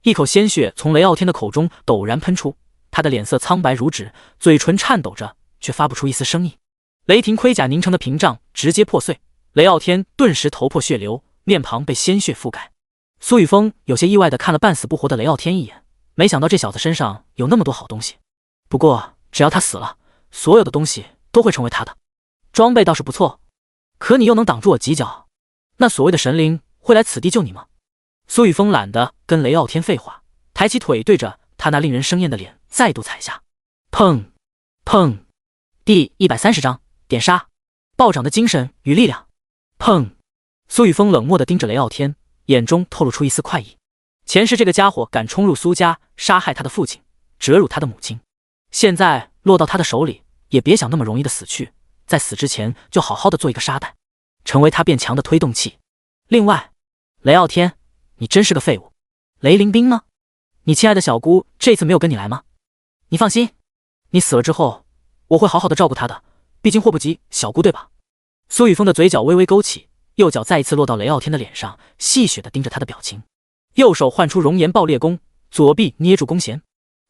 一口鲜血从雷傲天的口中陡然喷出，他的脸色苍白如纸，嘴唇颤抖着，却发不出一丝声音。雷霆盔甲凝成的屏障直接破碎，雷傲天顿时头破血流，面庞被鲜血覆盖。苏雨峰有些意外地看了半死不活的雷傲天一眼，没想到这小子身上有那么多好东西。不过只要他死了，所有的东西都会成为他的。装备倒是不错，可你又能挡住我几脚？那所谓的神灵会来此地救你吗？苏雨峰懒得跟雷傲天废话，抬起腿对着他那令人生厌的脸再度踩下。砰砰！第130章点杀，暴涨的精神与力量。砰！苏雨峰冷漠地盯着雷傲天，眼中透露出一丝快意。前世这个家伙敢冲入苏家，杀害他的父亲，折辱他的母亲，现在落到他的手里，也别想那么容易的死去。在死之前就好好的做一个沙袋，成为他变强的推动器。另外，雷傲天，你真是个废物。雷凌冰呢？你亲爱的小姑这次没有跟你来吗？你放心，你死了之后，我会好好的照顾她的，毕竟祸不及小姑，对吧？苏雨峰的嘴角微微勾起，右脚再一次落到雷傲天的脸上，戏谑地盯着他的表情，右手唤出熔岩爆裂弓，左臂捏住弓弦，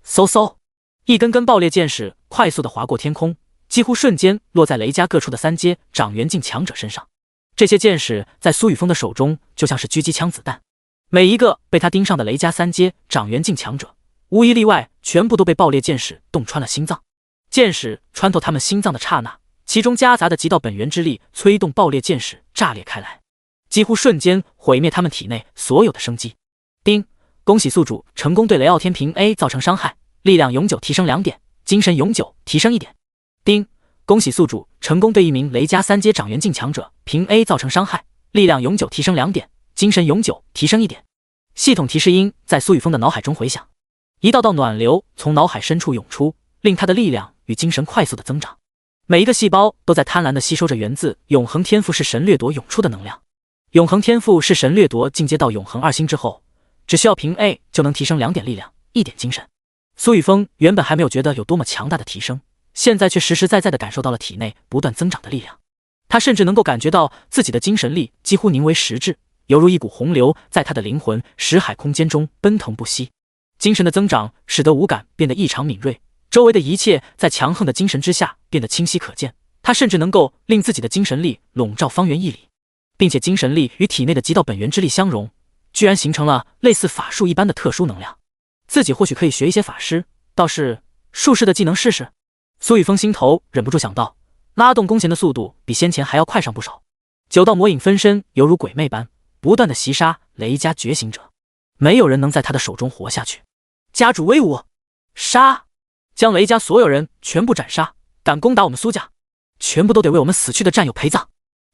嗖嗖，一根根爆裂箭矢快速地划过天空，几乎瞬间落在雷家各处的三阶掌元境强者身上。这些箭矢在苏雨峰的手中就像是狙击枪子弹，每一个被他盯上的雷家三阶掌元境强者，无一例外，全部都被爆裂箭矢洞穿了心脏。箭矢穿透他们心脏的刹那，其中夹杂的极道本源之力催动爆裂箭矢炸裂开来，几乎瞬间毁灭他们体内所有的生机。叮！恭喜宿主成功对雷傲天平 A 造成伤害，力量永久提升2点，精神永久提升1点。叮！恭喜宿主成功对一名雷家三阶掌元境强者平 A 造成伤害，力量永久提升2点，精神永久提升1点。系统提示音在苏雨峰的脑海中回响，一道道暖流从脑海深处涌出，令他的力量与精神快速的增长。每一个细胞都在贪婪地吸收着源自永恒天赋式神掠夺涌出的能量。永恒天赋式神掠夺进阶到永恒2星之后，只需要平 A 就能提升2点力量，1点精神。苏雨峰原本还没有觉得有多么强大的提升，现在却实实在在地感受到了体内不断增长的力量。他甚至能够感觉到自己的精神力几乎凝为实质，犹如一股洪流在他的灵魂识海空间中奔腾不息。精神的增长使得五感变得异常敏锐，周围的一切在强横的精神之下变得清晰可见。他甚至能够令自己的精神力笼罩方圆1里，并且精神力与体内的极道本源之力相融，居然形成了类似法术一般的特殊能量。自己或许可以学一些法师，倒是术士的技能试试。苏雨峰心头忍不住想到，拉动弓弦的速度比先前还要快上不少。9道魔影分身犹如鬼魅般不断的袭杀雷家觉醒者，没有人能在他的手中活下去。家主威武，杀！将雷家所有人全部斩杀，敢攻打我们苏家，全部都得为我们死去的战友陪葬。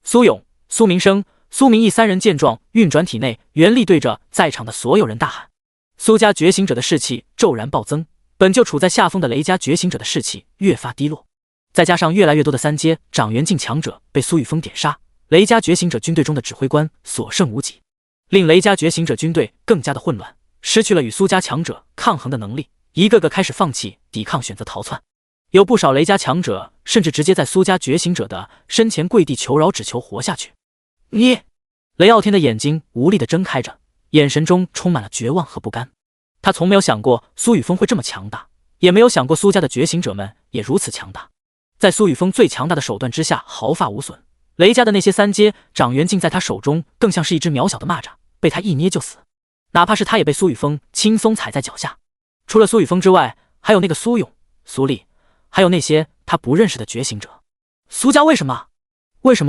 苏勇、苏明生、苏明义3人见状，运转体内元力，对着在场的所有人大喊。苏家觉醒者的士气骤然暴增，本就处在下风的雷家觉醒者的士气越发低落，再加上越来越多的3阶掌元境强者被苏雨峰点杀，雷家觉醒者军队中的指挥官所剩无几，令雷家觉醒者军队更加的混乱，失去了与苏家强者抗衡的能力，一个个开始放弃抵抗，选择逃窜。有不少雷家强者甚至直接在苏家觉醒者的身前跪地求饶，只求活下去。你！雷傲天的眼睛无力地睁开着，眼神中充满了绝望和不甘。他从没有想过苏雨峰会这么强大，也没有想过苏家的觉醒者们也如此强大。在苏雨峰最强大的手段之下毫发无损，雷家的那些3阶掌元境在他手中更像是一只渺小的蚂蚱，被他一捏就死。哪怕是他也被苏雨峰轻松踩在脚下。除了苏雨峰之外，还有那个苏勇、苏丽，还有那些他不认识的觉醒者。苏家为什么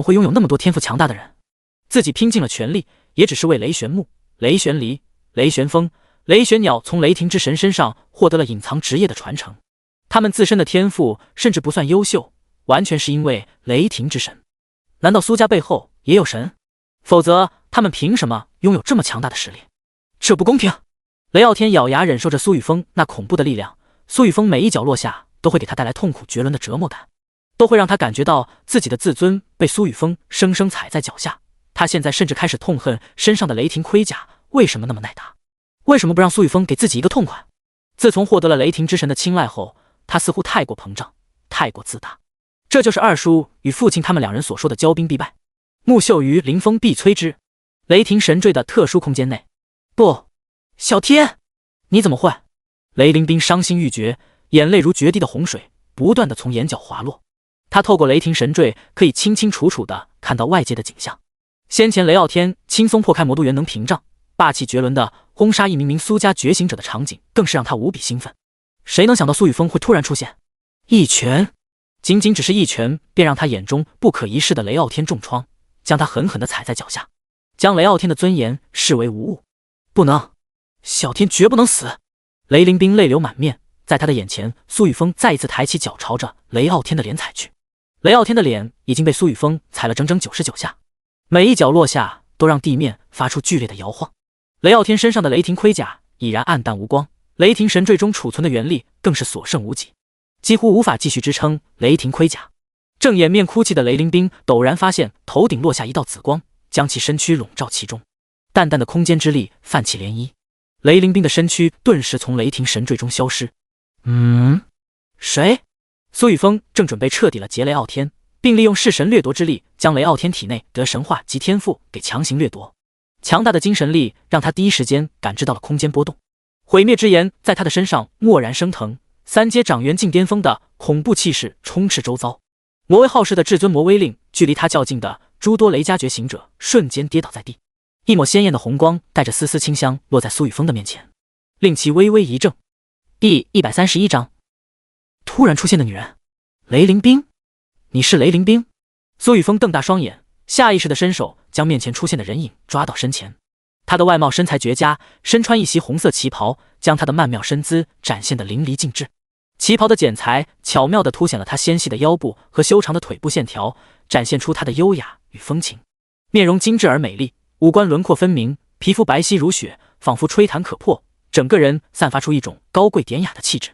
会拥有那么多天赋强大的人？自己拼尽了全力，也只是为雷玄木、雷玄离、雷玄风、雷玄鸟从雷霆之神身上获得了隐藏职业的传承。他们自身的天赋甚至不算优秀，完全是因为雷霆之神。难道苏家背后也有神？否则他们凭什么拥有这么强大的实力？这不公平！雷傲天咬牙忍受着苏雨峰那恐怖的力量，苏雨峰每一脚落下都会给他带来痛苦绝伦的折磨感，都会让他感觉到自己的自尊被苏雨峰生生踩在脚下。他现在甚至开始痛恨身上的雷霆盔甲为什么那么耐打，为什么不让苏雨峰给自己一个痛快？自从获得了雷霆之神的青睐后，他似乎太过膨胀，太过自大。这就是二叔与父亲他们2人所说的骄兵必败，木秀于林，风必摧之。雷霆神坠的特殊空间内，不，小天，你怎么会？雷凌冰伤心欲绝，眼泪如决堤的洪水不断的从眼角滑落。他透过雷霆神坠可以清清楚楚的看到外界的景象。先前雷傲天轻松破开魔都元能屏障，霸气绝伦的轰杀一名名苏家觉醒者的场景更是让他无比兴奋。谁能想到苏雨峰会突然出现？一拳，仅仅只是一拳便让他眼中不可一世的雷傲天重创，将他狠狠地踩在脚下，将雷傲天的尊严视为无物。不能，小天绝不能死！雷凌冰泪流满面，在他的眼前，苏雨峰再一次抬起脚朝着雷傲天的脸踩去。雷傲天的脸已经被苏雨峰踩了整整99下，每一脚落下都让地面发出剧烈的摇晃。雷傲天身上的雷霆盔甲已然暗淡无光，雷霆神坠中储存的元力更是所剩无几，几乎无法继续支撑雷霆盔甲。正掩面哭泣的雷凌冰陡然发现头顶落下一道紫光，将其身躯笼罩其中，淡淡的空间之力泛起涟漪，雷凌冰的身躯顿时从雷霆神坠中消失。谁？苏雨峰正准备彻底了结雷傲天，并利用弑神掠夺之力将雷傲天体内得神话及天赋给强行掠夺。强大的精神力让他第一时间感知到了空间波动，毁灭之炎在他的身上蓦然升腾，三阶掌元境巅峰的恐怖气势充斥周遭。魔威浩世的至尊魔威令距离他较近的诸多雷家觉醒者瞬间跌倒在地，一抹鲜艳的红光带着丝丝清香落在苏雨峰的面前，令其微微一怔。第131章，突然出现的女人，雷凌冰，你是雷凌冰？苏雨峰瞪大双眼，下意识地伸手将面前出现的人影抓到身前。他的外貌身材绝佳，身穿一袭红色旗袍，将他的曼妙身姿展现得淋漓尽致。旗袍的剪裁巧妙地凸显了他纤细的腰部和修长的腿部线条，展现出他的优雅与风情。面容精致而美丽，五官轮廓分明，皮肤白皙如雪，仿佛吹弹可破，整个人散发出一种高贵典雅的气质。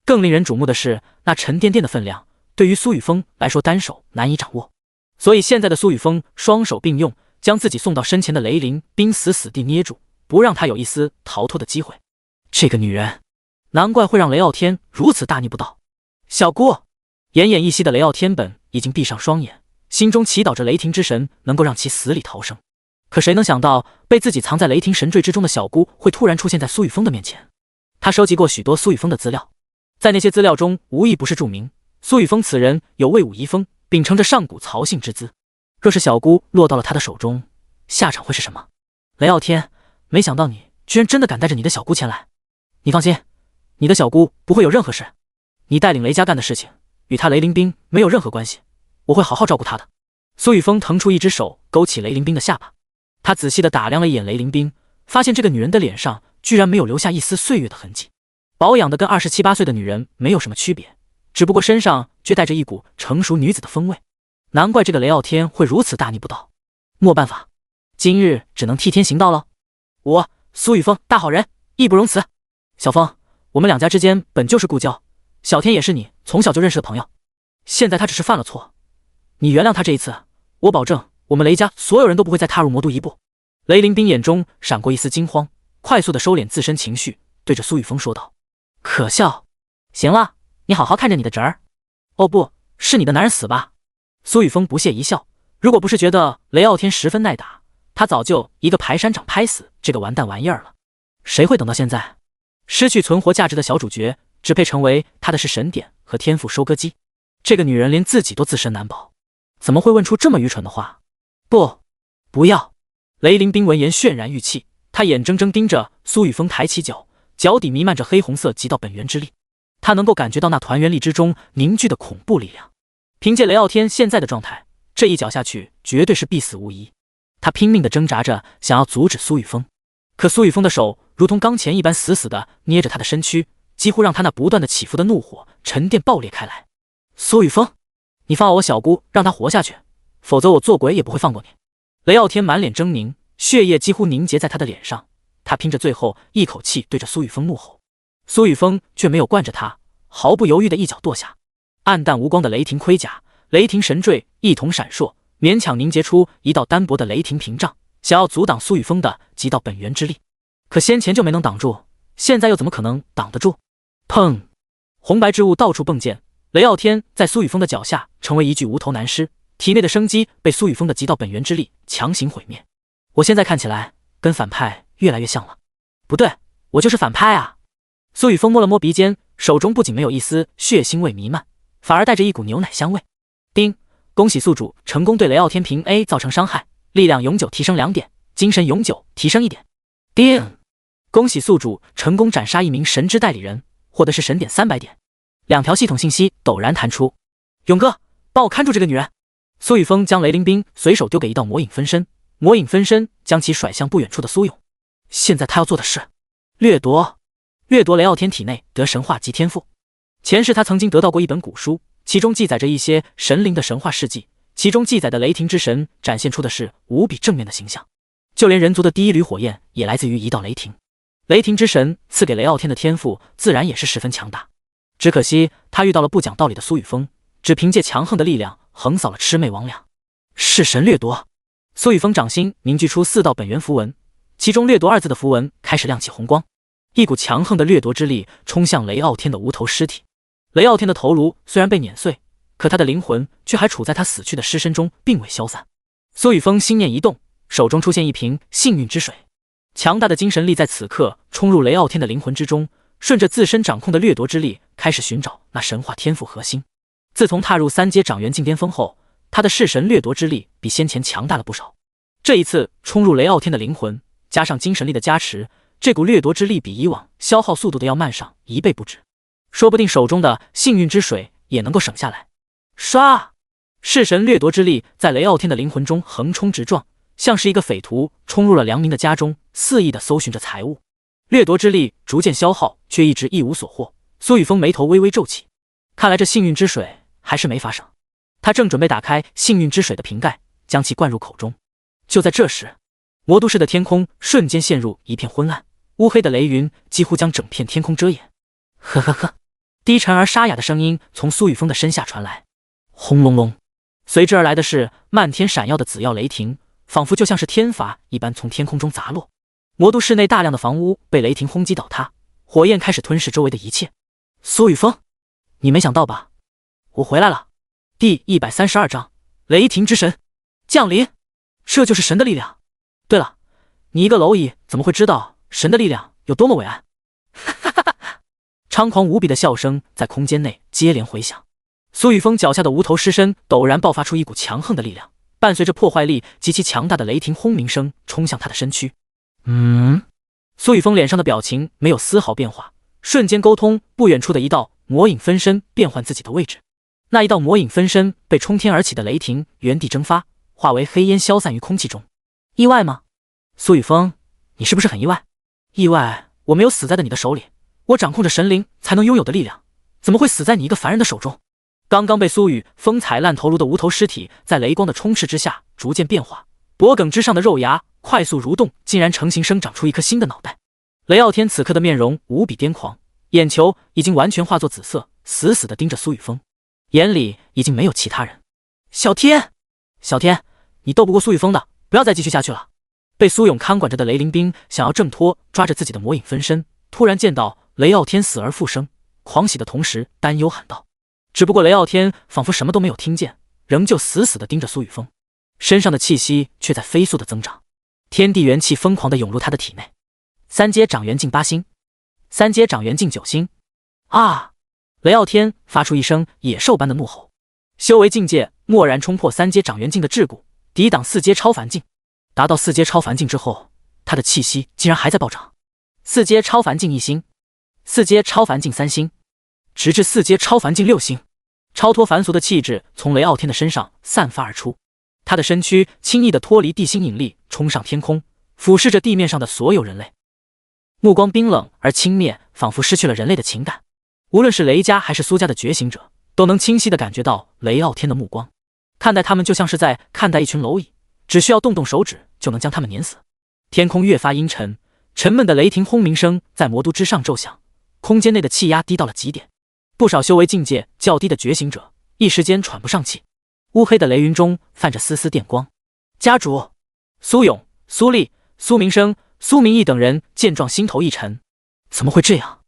更令人瞩目的是，那沉甸甸的分量，对于苏雨峰来说单手难以掌握。所以现在的苏雨峰双手并用，将自己送到身前的雷凌冰死死地捏住，不让他有一丝逃脱的机会。这个女人，难怪会让雷傲天如此大逆不道。小姑，奄奄一息的雷傲天本已经闭上双眼，心中祈祷着雷霆之神能够让其死里逃生。可谁能想到，被自己藏在雷霆神坠之中的小姑会突然出现在苏雨峰的面前。他收集过许多苏雨峰的资料，在那些资料中无一不是注明苏雨峰此人有魏武遗风，秉承着上古曹姓之姿。若是小姑落到了他的手中，下场会是什么？雷傲天，没想到你居然真的敢带着你的小姑前来。你放心，你的小姑不会有任何事，你带领雷家干的事情与他雷凌冰没有任何关系，我会好好照顾他的。苏雨峰腾出一只手勾起雷凌冰的下巴，他仔细地打量了一眼雷凌冰，发现这个女人的脸上居然没有留下一丝岁月的痕迹，保养的跟27、8岁的女人没有什么区别，只不过身上却带着一股成熟女子的风味。难怪这个雷傲天会如此大逆不道。没办法，今日只能替天行道了。我苏雨峰大好人，义不容辞。小峰，我们两家之间本就是故交，小天也是你从小就认识的朋友，现在他只是犯了错，你原谅他这一次，我保证我们雷家所有人都不会再踏入魔都一步。雷凌冰眼中闪过一丝惊慌，快速地收敛自身情绪，对着苏雨峰说道：可笑，行了，你好好看着你的侄儿。哦不，是你的男人死吧。苏雨峰不屑一笑，如果不是觉得雷傲天十分耐打，他早就一个排山掌拍死这个完蛋玩意儿了。谁会等到现在？失去存活价值的小主角，只配成为他的是神典和天赋收割机。这个女人连自己都自身难保，怎么会问出这么愚蠢的话？不要！雷凌冰闻言泫然欲泣，他眼睁睁盯着苏雨峰抬起脚，脚底弥漫着黑红色极道本源之力，他能够感觉到那团元力之中凝聚的恐怖力量。凭借雷傲天现在的状态，这一脚下去绝对是必死无疑。他拼命地挣扎着，想要阻止苏雨峰，可苏雨峰的手如同钢钳一般死死地捏着他的身躯，几乎让他那不断的起伏的怒火沉淀爆裂开来。苏雨峰，你放了我小姑，让她活下去，否则我做鬼也不会放过你。雷傲天满脸狰狞，血液几乎凝结在他的脸上，他拼着最后一口气对着苏雨峰怒吼。苏雨峰却没有惯着他，毫不犹豫地一脚跺下。暗淡无光的雷霆盔甲，雷霆神坠一同闪烁，勉强凝结出一道单薄的雷霆屏障，想要阻挡苏雨峰的极道本源之力。可先前就没能挡住，现在又怎么可能挡得住？砰！红白之物到处迸溅，雷傲天在苏雨峰的脚下成为一具无头男尸，体内的生机被苏雨峰的极道本源之力强行毁灭。我现在看起来跟反派越来越像了。不对，我就是反派啊！苏雨峰摸了摸鼻尖，手中不仅没有一丝血腥味弥漫，反而带着一股牛奶香味。叮！恭喜宿主成功对雷傲天平 A 造成伤害，力量永久提升2点，精神永久提升1点。叮！恭喜宿主成功斩杀一名神之代理人，获得是神点300点。2条系统信息陡然弹出。勇哥，帮我看住这个女人。苏雨峰将雷凌冰随手丢给一道魔影分身，魔影分身将其甩向不远处的苏勇。现在他要做的是掠夺雷傲天体内得神话及天赋。前世他曾经得到过一本古书，其中记载着一些神灵的神话事迹，其中记载的雷霆之神展现出的是无比正面的形象，就连人族的第一缕火焰也来自于一道雷霆。雷霆之神赐给雷傲天的天赋自然也是十分强大，只可惜他遇到了不讲道理的苏雨峰，只凭借强横的力量横扫了魑魅魍魉。弑神掠夺，苏雨峰掌心凝聚出4道本源符文，其中掠夺2字的符文开始亮起红光，一股强横的掠夺之力冲向雷傲天的无头尸体。雷傲天的头颅虽然被碾碎，可他的灵魂却还处在他死去的尸身中，并未消散。苏雨峰心念一动，手中出现一瓶幸运之水，强大的精神力在此刻冲入雷傲天的灵魂之中，顺着自身掌控的掠夺之力开始寻找那神话天赋核心。自从踏入3阶掌元境巅峰后，他的弑神掠夺之力比先前强大了不少。这一次冲入雷傲天的灵魂，加上精神力的加持，这股掠夺之力比以往消耗速度的要慢上1倍不止，说不定手中的幸运之水也能够省下来。唰！弑神掠夺之力在雷傲天的灵魂中横冲直撞，像是一个匪徒冲入了良民的家中，肆意地搜寻着财物。掠夺之力逐渐消耗，却一直一无所获。苏雨峰眉头微微皱起，看来这幸运之水还是没法省。他正准备打开幸运之水的瓶盖，将其灌入口中。就在这时，魔都市的天空瞬间陷入一片昏暗，乌黑的雷云几乎将整片天空遮掩。呵呵呵，低沉而沙哑的声音从苏雨峰的身下传来，轰隆隆，随之而来的是漫天闪耀的紫曜雷霆，仿佛就像是天罚一般从天空中砸落。魔都市内大量的房屋被雷霆轰击倒塌，火焰开始吞噬周围的一切。苏雨峰，你没想到吧？我回来了。第132章雷霆之神降临，这就是神的力量。对了，你一个蝼蚁怎么会知道神的力量有多么伟岸？哈哈哈！猖狂无比的笑声在空间内接连回响。苏雨峰脚下的无头尸身陡然爆发出一股强横的力量，伴随着破坏力极其强大的雷霆轰鸣声冲向他的身躯。苏雨峰脸上的表情没有丝毫变化，瞬间沟通不远处的一道魔影分身变换自己的位置。那一道魔影分身被冲天而起的雷霆原地蒸发，化为黑烟消散于空气中。意外吗？苏雨峰，你是不是很意外？意外，我没有死在你的手里，我掌控着神灵才能拥有的力量，怎么会死在你一个凡人的手中？刚刚被苏雨峰踩烂头颅的无头尸体，在雷光的充斥之下逐渐变化，脖颈之上的肉芽快速蠕动，竟然成型生长出一颗新的脑袋。雷傲天此刻的面容无比癫狂，眼球已经完全化作紫色，死死地盯着苏雨峰，眼里已经没有其他人。小天，小天，你斗不过苏雨峰的，不要再继续下去了。被苏勇看管着的雷灵兵想要挣脱，抓着自己的魔影分身，突然见到雷傲天死而复生，狂喜的同时担忧喊道。只不过雷傲天仿佛什么都没有听见，仍旧死死地盯着苏雨峰，身上的气息却在飞速的增长，天地元气疯狂地涌入他的体内。3阶掌元境8星，3阶掌元境9星。啊！雷傲天发出一声野兽般的怒吼，修为境界蓦然冲破3阶掌元境的桎梏，抵挡4阶超凡境。达到4阶超凡境之后，他的气息竟然还在暴涨。4阶超凡境1星，4阶超凡境3星，直至4阶超凡境6星。超脱凡俗的气质从雷傲天的身上散发而出，他的身躯轻易地脱离地心引力，冲上天空，俯视着地面上的所有人类。目光冰冷而轻蔑，仿佛失去了人类的情感。无论是雷家还是苏家的觉醒者，都能清晰地感觉到雷傲天的目光，看待他们就像是在看待一群蝼蚁，只需要动动手指就能将他们碾死。天空越发阴沉，沉闷的雷霆轰鸣声在魔都之上骤响，空间内的气压低到了极点，不少修为境界较低的觉醒者一时间喘不上气。乌黑的雷云中泛着丝丝电光。家主苏勇、苏丽、苏明生、苏明义等人见状心头一沉，怎么会这样？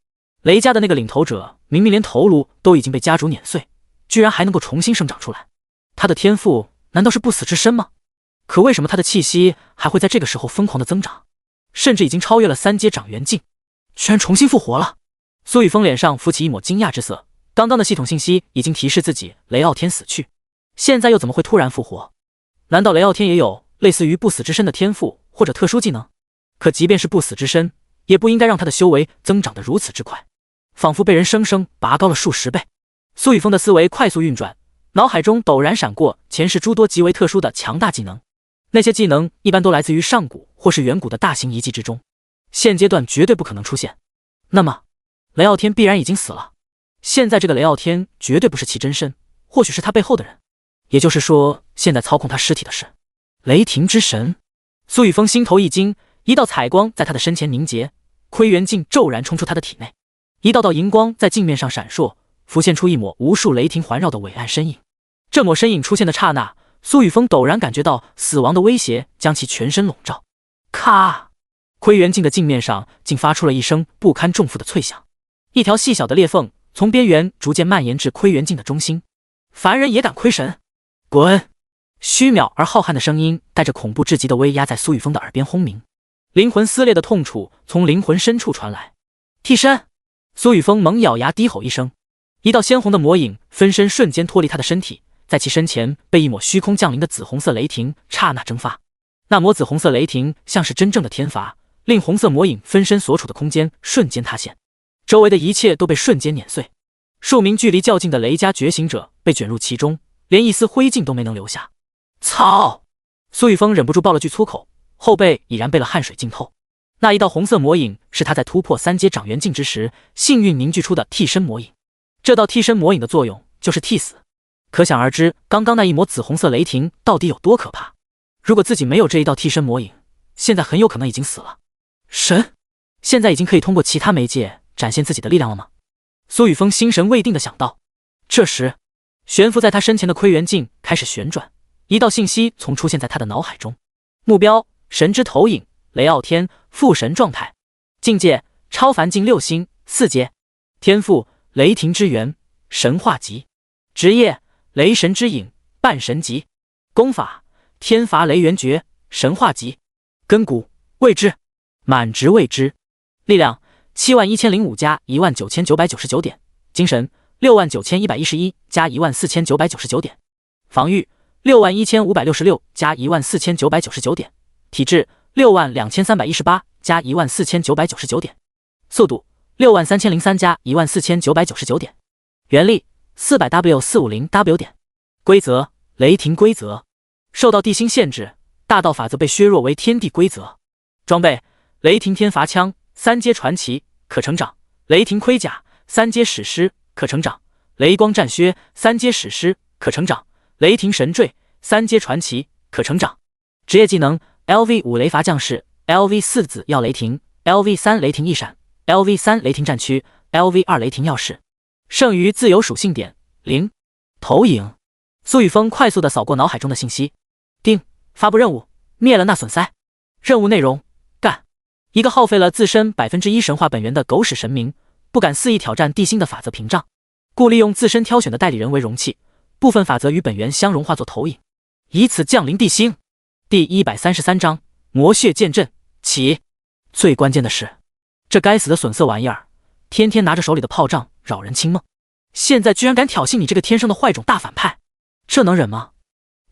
雷家的那个领头者明明连头颅都已经被家主碾碎，居然还能够重新生长出来，他的天赋难道是不死之身吗？可为什么他的气息还会在这个时候疯狂的增长，甚至已经超越了3阶掌元境，居然重新复活了？苏雨峰脸上浮起一抹惊讶之色，刚刚的系统信息已经提示自己雷傲天死去，现在又怎么会突然复活？难道雷傲天也有类似于不死之身的天赋或者特殊技能？可即便是不死之身，也不应该让他的修为增长得如此之快，仿佛被人生生拔高了数十倍。苏雨峰的思维快速运转，脑海中陡然闪过前世诸多极为特殊的强大技能，那些技能一般都来自于上古或是远古的大型遗迹之中，现阶段绝对不可能出现。那么雷傲天必然已经死了，现在这个雷傲天绝对不是其真身，或许是他背后的人，也就是说现在操控他尸体的是雷霆之神。苏雨峰心头一惊，一道彩光在他的身前凝结，窥元镜骤然冲出他的体内，一道道银光在镜面上闪烁，浮现出一抹无数雷霆环绕的伟岸身影。这抹身影出现的刹那，苏雨峰陡然感觉到死亡的威胁将其全身笼罩。咔！窥元镜的镜面上竟发出了一声不堪重负的脆响，一条细小的裂缝从边缘逐渐蔓延至窥元镜的中心。凡人也敢窥神？滚！虚渺而浩瀚的声音带着恐怖至极的威压在苏雨峰的耳边轰鸣，灵魂撕裂的痛楚从灵魂深处传来。替身！苏雨峰猛咬牙低吼一声，一道鲜红的魔影分身瞬间脱离他的身体，在其身前被一抹虚空降临的紫红色雷霆刹那蒸发。那抹紫红色雷霆像是真正的天罚，令红色魔影分身所处的空间瞬间塌陷，周围的一切都被瞬间碾碎。数名距离较近的雷家觉醒者被卷入其中，连一丝灰烬都没能留下。操！苏雨峰忍不住爆了句粗口，后背已然被了汗水浸透。那一道红色魔影是他在突破3阶掌元境之时幸运凝聚出的替身魔影，这道替身魔影的作用就是替死，可想而知刚刚那一抹紫红色雷霆到底有多可怕。如果自己没有这一道替身魔影，现在很有可能已经死了。神，现在已经可以通过其他媒介展现自己的力量了吗？苏雨峰心神未定地想到。这时，悬浮在他身前的窥元镜开始旋转，一道信息从出现在他的脑海中：目标神之投影，雷傲天，父神状态，境界超凡境6星4阶，天赋雷霆之源，神话级，职业雷神之影，半神级，功法天罚雷元诀，神话级，根骨未知，满值未知，力量71005加19999点，精神69111加14999点，防御61566加14999点，体质62318加14999点，速度63003加14999点，原力400W450W点，规则雷霆规则，受到地心限制，大道法则被削弱为天地规则。装备雷霆天罚枪3阶传奇可成长，雷霆盔甲3阶史诗可成长，雷光战靴3阶史诗可成长，雷霆神坠3阶传奇可成长。职业技能 LV5 雷伐将士， LV4 紫耀雷霆， LV3 雷霆一闪， LV3 雷霆战区， LV2 雷霆钥匙。剩余自由属性点0。投影。苏雨峰快速地扫过脑海中的信息，丁，发布任务，灭了那损塞。任务内容：干一个耗费了自身 1% 神话本源的狗屎神明，不敢肆意挑战地心的法则屏障，故利用自身挑选的代理人为容器，部分法则与本源相融化作投影，以此降临地心。第133章魔血剑阵起。最关键的是，这该死的损色玩意儿，天天拿着手里的炮仗扰人清梦，现在居然敢挑衅你这个天生的坏种大反派，这能忍吗？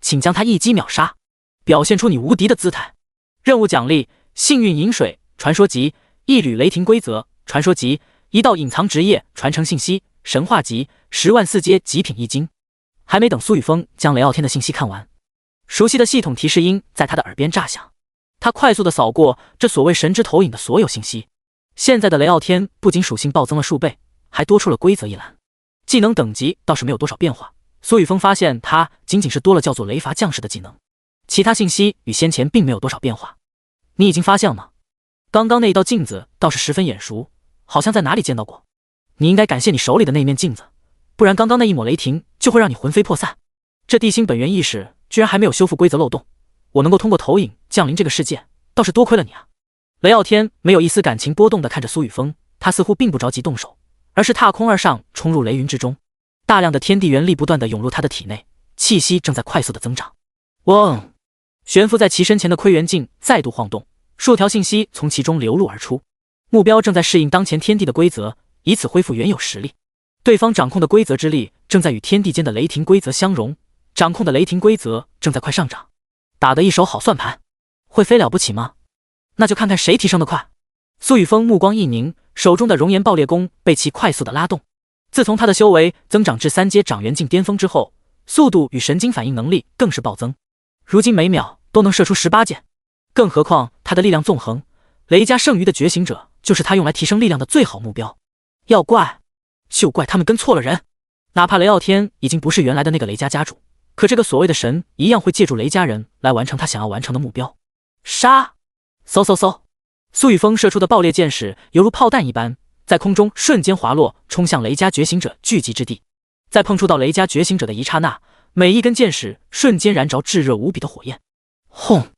请将他一击秒杀，表现出你无敌的姿态。任务奖励：幸运饮水传说集，一缕雷霆规则传说集，一道隐藏职业传承信息神话集，10万4阶极品一金。还没等苏雨峰将雷傲天的信息看完，熟悉的系统提示音在他的耳边炸响。他快速地扫过这所谓神之投影的所有信息，现在的雷傲天不仅属性暴增了数倍，还多出了规则一栏。技能等级倒是没有多少变化，苏雨峰发现他仅仅是多了叫做雷伐将士的技能，其他信息与先前并没有多少变化。你已经发现了吗？刚刚那一道镜子倒是十分眼熟，好像在哪里见到过。你应该感谢你手里的那面镜子，不然刚刚那一抹雷霆就会让你魂飞魄散。这地心本源意识居然还没有修复规则漏洞，我能够通过投影降临这个世界，倒是多亏了你啊。雷傲天没有一丝感情波动地看着苏雨峰，他似乎并不着急动手，而是踏空而上，冲入雷云之中。大量的天地元力不断地涌入他的体内，气息正在快速地增长。嗡！悬浮在其身前的窥元镜再度晃动，数条信息从其中流露而出。目标正在适应当前天地的规则，以此恢复原有实力。对方掌控的规则之力正在与天地间的雷霆规则相融，掌控的雷霆规则正在快上涨。打得一手好算盘，会飞了不起吗？那就看看谁提升得快。苏雨峰目光一凝，手中的熔岩爆裂弓被其快速的拉动。自从他的修为增长至3阶掌元境巅峰之后，速度与神经反应能力更是暴增，如今每秒都能射出18箭。更何况他的力量纵横，雷家剩余的觉醒者就是他用来提升力量的最好目标。要怪就怪他们跟错了人，哪怕雷傲天已经不是原来的那个雷家家主，可这个所谓的神一样会借助雷家人来完成他想要完成的目标。杀！嗖嗖嗖！苏雨峰射出的爆裂箭矢犹如炮弹一般，在空中瞬间滑落，冲向雷家觉醒者聚集之地。在碰触到雷家觉醒者的一刹那，每一根箭矢瞬间燃着炙热无比的火焰，轰！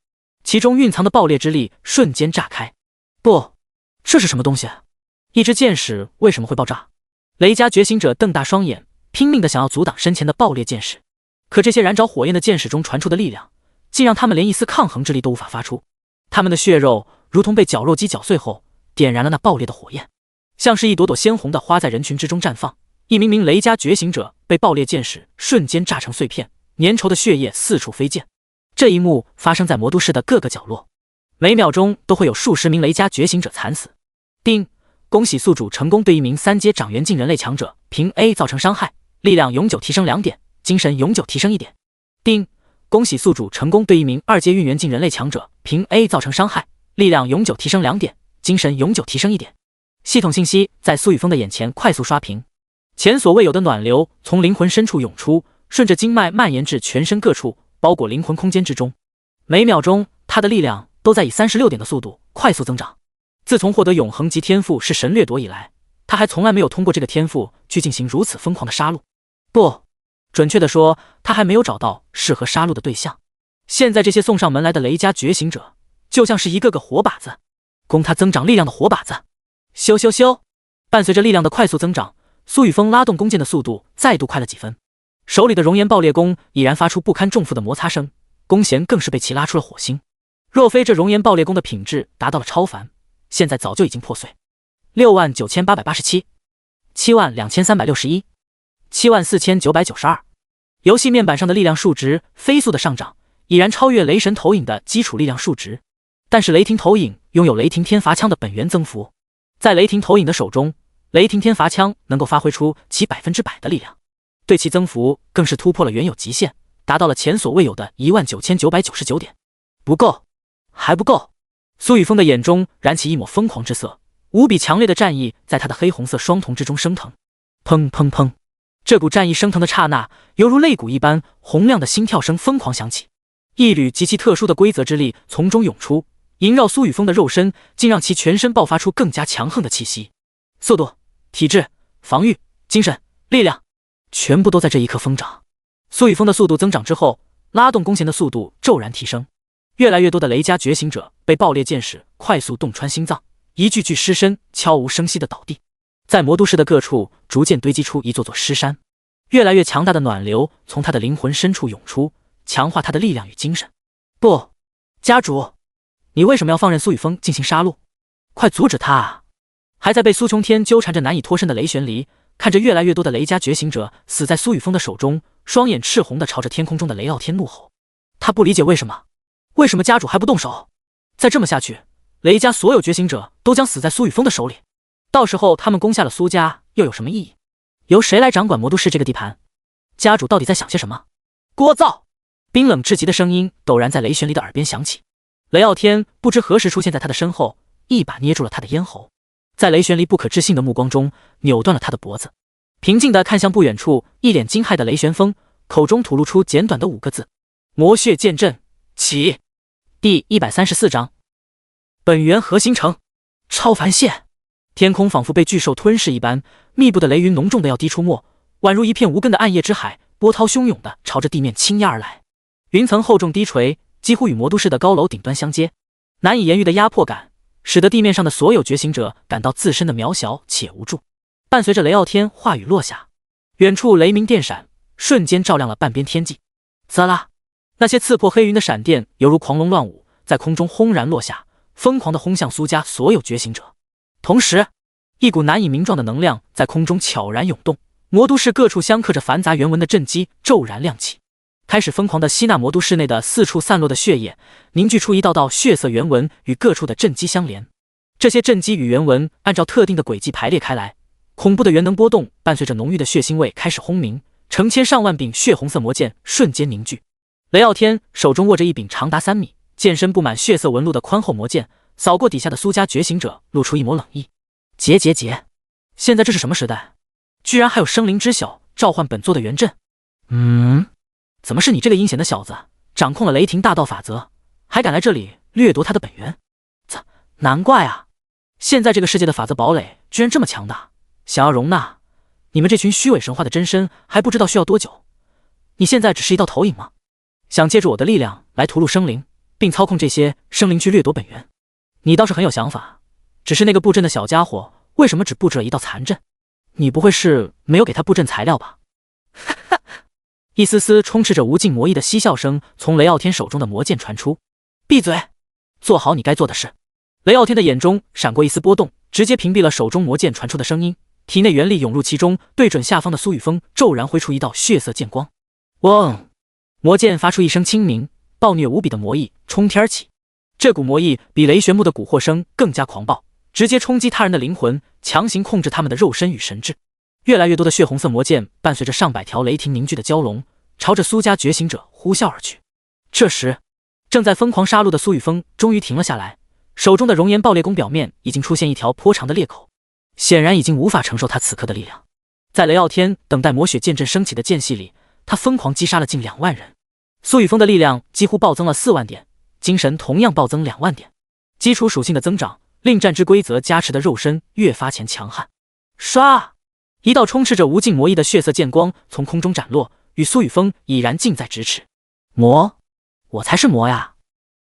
其中蕴藏的爆裂之力瞬间炸开。不，这是什么东西？一支箭矢为什么会爆炸？雷家觉醒者瞪大双眼，拼命的想要阻挡身前的爆裂箭矢，可这些燃着火焰的箭矢中传出的力量，竟让他们连一丝抗衡之力都无法发出。他们的血肉如同被绞肉机绞碎后，点燃了那爆裂的火焰，像是一朵朵鲜红的花在人群之中绽放。一名名雷家觉醒者被爆裂箭矢瞬间炸成碎片，粘稠的血液四处飞溅。这一幕发生在魔都市的各个角落，每秒钟都会有数十名雷家觉醒者惨死。丁，恭喜宿主成功对一名3阶掌元境人类强者凭 A 造成伤害，力量永久提升2点，精神永久提升1点。丁，恭喜宿主成功对一名2阶运元境人类强者凭 A 造成伤害，力量永久提升2点，精神永久提升1点。系统信息在苏雨峰的眼前快速刷屏，前所未有的暖流从灵魂深处涌出，顺着经脉蔓延至全身各处，包裹灵魂空间之中。每秒钟，他的力量都在以36点的速度快速增长。自从获得永恒级天赋是神掠夺以来，他还从来没有通过这个天赋去进行如此疯狂的杀戮。不，准确的说，他还没有找到适合杀戮的对象。现在这些送上门来的雷家觉醒者，就像是一个个火把子，供他增长力量的火把子。咻咻咻！伴随着力量的快速增长，苏雨峰拉动弓箭的速度再度快了几分。手里的熔岩爆裂弓已然发出不堪重负的摩擦声，弓弦更是被其拉出了火星。若非这熔岩爆裂弓的品质达到了超凡，现在早就已经破碎。69887 72361 74992，游戏面板上的力量数值飞速的上涨，已然超越雷神投影的基础力量数值。但是雷霆投影拥有雷霆天罚枪的本源增幅，在雷霆投影的手中，雷霆天罚枪能够发挥出其100%的力量，对其增幅更是突破了原有极限，达到了前所未有的19999点。不够，还不够！苏雨峰的眼中燃起一抹疯狂之色，无比强烈的战意在他的黑红色双瞳之中升腾。砰砰砰！这股战意升腾的刹那，犹如肋骨一般，洪亮的心跳声疯狂响起，一缕极其特殊的规则之力从中涌出，萦绕苏雨峰的肉身，竟让其全身爆发出更加强横的气息。速度、体质、防御、精神、力量，全部都在这一刻疯长。苏雨峰的速度增长之后，拉动弓弦的速度骤然提升，越来越多的雷家觉醒者被爆裂箭矢快速洞穿心脏，一具具尸身悄无声息地倒地。在魔都市的各处逐渐堆积出一座座尸山，越来越强大的暖流从他的灵魂深处涌出，强化他的力量与精神。不，家主，你为什么要放任苏雨峰进行杀戮？快阻止他啊！还在被苏琼天纠缠着难以脱身的雷玄离，看着越来越多的雷家觉醒者死在苏雨峰的手中，双眼赤红地朝着天空中的雷傲天怒吼。他不理解为什么家主还不动手？再这么下去，雷家所有觉醒者都将死在苏雨峰的手里，到时候他们攻下了苏家又有什么意义？由谁来掌管魔都市这个地盘？家主到底在想些什么？聒噪！冰冷至极的声音陡然在雷玄离的耳边响起。雷傲天不知何时出现在他的身后，一把捏住了他的咽喉，在雷玄离不可置信的目光中扭断了他的脖子，平静地看向不远处一脸惊骇的雷玄风，口中吐露出简短的5个字：魔血剑阵起。第134章本源核心城超凡线。天空仿佛被巨兽吞噬一般，密布的雷云浓重的要滴出没，宛如一片无根的暗夜之海，波涛汹涌的朝着地面倾压而来。云层厚重低垂，几乎与魔都市的高楼顶端相接，难以言喻的压迫感使得地面上的所有觉醒者感到自身的渺小且无助。伴随着雷傲天话语落下，远处雷鸣电闪，瞬间照亮了半边天际。滋啦，那些刺破黑云的闪电犹如狂龙乱舞，在空中轰然落下，疯狂地轰向苏家所有觉醒者。同时，一股难以名状的能量在空中悄然涌动，魔都市各处相刻着繁杂原文的阵基骤然亮起，开始疯狂地吸纳魔都市内的四处散落的血液，凝聚出一道道血色原文与各处的阵基相连。这些阵基与原文按照特定的轨迹排列开来，恐怖的元能波动伴随着浓郁的血腥味开始轰鸣，成千上万柄血红色魔剑瞬间凝聚。雷傲天手中握着一柄长达3米、剑身布满血色纹路的宽厚魔剑，扫过底下的苏家觉醒者，露出一抹冷意。结，现在这是什么时代？居然还有生灵知晓召唤本座的元阵？怎么是你这个阴险的小子掌控了雷霆大道法则，还敢来这里掠夺他的本源？难怪啊！现在这个世界的法则堡垒居然这么强大，想要容纳你们这群虚伪神话的真身，还不知道需要多久。你现在只是一道投影吗？想借助我的力量来屠戮生灵，并操控这些生灵去掠夺本源？你倒是很有想法，只是那个布阵的小家伙为什么只布置了一道残阵？你不会是没有给他布阵材料吧？哈哈！一丝丝充斥着无尽魔意的嬉笑声从雷傲天手中的魔剑传出。闭嘴，做好你该做的事。雷傲天的眼中闪过一丝波动，直接屏蔽了手中魔剑传出的声音，体内元力涌入其中，对准下方的苏雨峰骤然挥出一道血色剑光。嗡！魔剑发出一声轻鸣，暴虐无比的魔意冲天起。这股魔意比雷玄木的蛊惑声更加狂暴，直接冲击他人的灵魂，强行控制他们的肉身与神智。越来越多的血红色魔剑伴随着上百条雷霆凝聚的蛟龙，朝着苏家觉醒者呼啸而去。这时，正在疯狂杀戮的苏雨峰终于停了下来，手中的熔岩爆裂弓表面已经出现一条颇长的裂口，显然已经无法承受他此刻的力量。在雷傲天等待魔血剑阵升起的间隙里，他疯狂击杀了近2万人。苏雨峰的力量几乎暴增了4万点，精神同样暴增2万点。基础属性的增长令战之规则加持的肉身越发强悍。唰！一道充斥着无尽魔意的血色剑光从空中斩落，与苏雨峰已然近在咫尺。魔？我才是魔呀！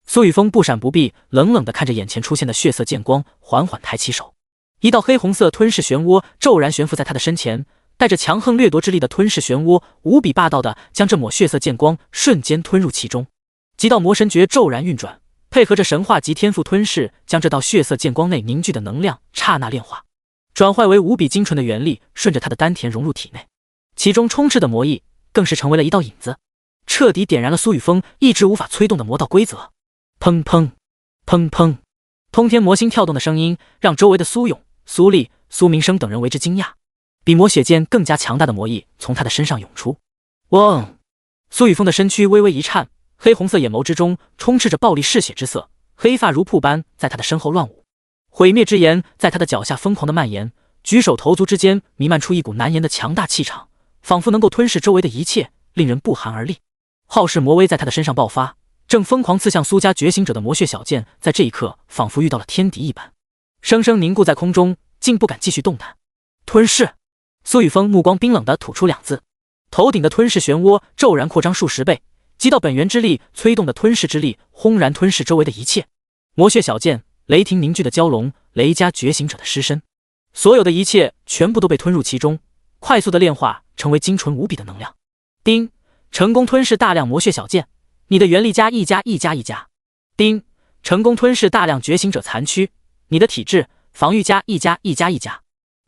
苏雨峰不闪不避，冷冷地看着眼前出现的血色剑光，缓缓抬起手，一道黑红色吞噬漩涡骤然悬浮在他的身前，带着强横掠夺之力的吞噬漩涡无比霸道地将这抹血色剑光瞬间吞入其中。极道魔神诀骤然运转，配合着神话级天赋吞噬，将这道血色剑光内凝聚的能量刹那炼化，转化为无比精纯的元力，顺着他的丹田融入体内。其中充斥的魔意更是成为了一道引子，彻底点燃了苏雨峰一直无法催动的魔道规则。砰砰砰砰，通天魔心跳动的声音让周围的苏勇、苏丽、苏明生等人为之惊讶。比魔血剑更加强大的魔意从他的身上涌出。嗡！苏雨峰的身躯微微一颤，黑红色眼眸之中充斥着暴戾嗜血之色，黑发如瀑般在他的身后乱舞，毁灭之炎在他的脚下疯狂的蔓延，举手投足之间弥漫出一股难言的强大气场，仿佛能够吞噬周围的一切，令人不寒而栗。浩世魔威在他的身上爆发，正疯狂刺向苏家觉醒者的魔血小剑，在这一刻仿佛遇到了天敌一般，生生凝固在空中，竟不敢继续动弹。吞噬！苏雨峰目光冰冷地吐出2字，头顶的吞噬漩涡骤然扩张数10倍，极道本源之力催动的吞噬之力轰然吞噬周围的一切。魔血小剑、雷霆凝聚的蛟龙、雷家觉醒者的尸身，所有的一切全部都被吞入其中，快速的炼化成为精纯无比的能量。丁，成功吞噬大量魔血小剑，你的元力加1加1加1加。丁，成功吞噬大量觉醒者残躯，你的体质、防御加1加1加1加。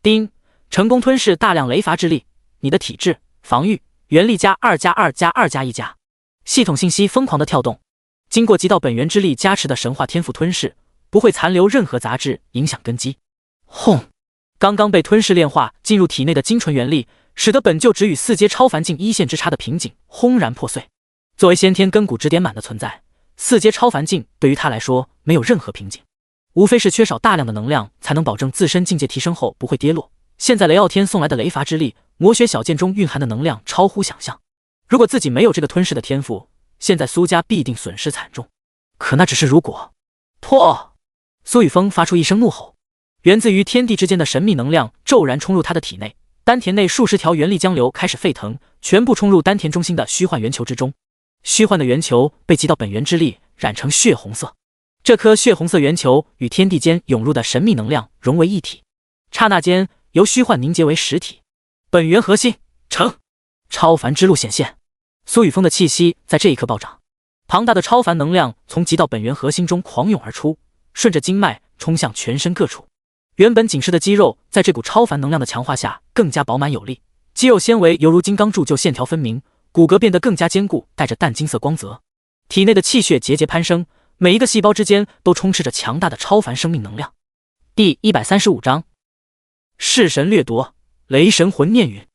丁，成功吞噬大量雷伐之力，你的体质、防御、元力加2加2加2加1加。系统信息疯狂的跳动，经过极道本源之力加持的神话天赋吞噬，不会残留任何杂质影响根基。轰！刚刚被吞噬炼化进入体内的精纯元力，使得本就只与4阶超凡境1线之差的瓶颈轰然破碎。作为先天根骨指点满的存在，4阶超凡境对于他来说没有任何瓶颈，无非是缺少大量的能量才能保证自身境界提升后不会跌落。现在雷傲天送来的雷伐之力，魔血小剑中蕴含的能量超乎想象。如果自己没有这个吞噬的天赋，现在苏家必定损失惨重。可那只是如果。破！苏雨峰发出一声怒吼，源自于天地之间的神秘能量骤然冲入他的体内，丹田内数十条元力江流开始沸腾，全部冲入丹田中心的虚幻圆球之中。虚幻的圆球被极道本源之力染成血红色，这颗血红色圆球与天地间涌入的神秘能量融为一体，刹那间由虚幻凝结为实体。本源核心成，超凡之路显现。苏雨峰的气息在这一刻暴涨，庞大的超凡能量从极道本源核心中狂涌而出，顺着经脉冲向全身各处。原本紧实的肌肉在这股超凡能量的强化下更加饱满有力，肌肉纤维犹如金刚铸就，线条分明，骨骼变得更加坚固，带着淡金色光泽。体内的气血节节攀升，每一个细胞之间都充斥着强大的超凡生命能量。第135章弑神掠夺，雷神魂念陨。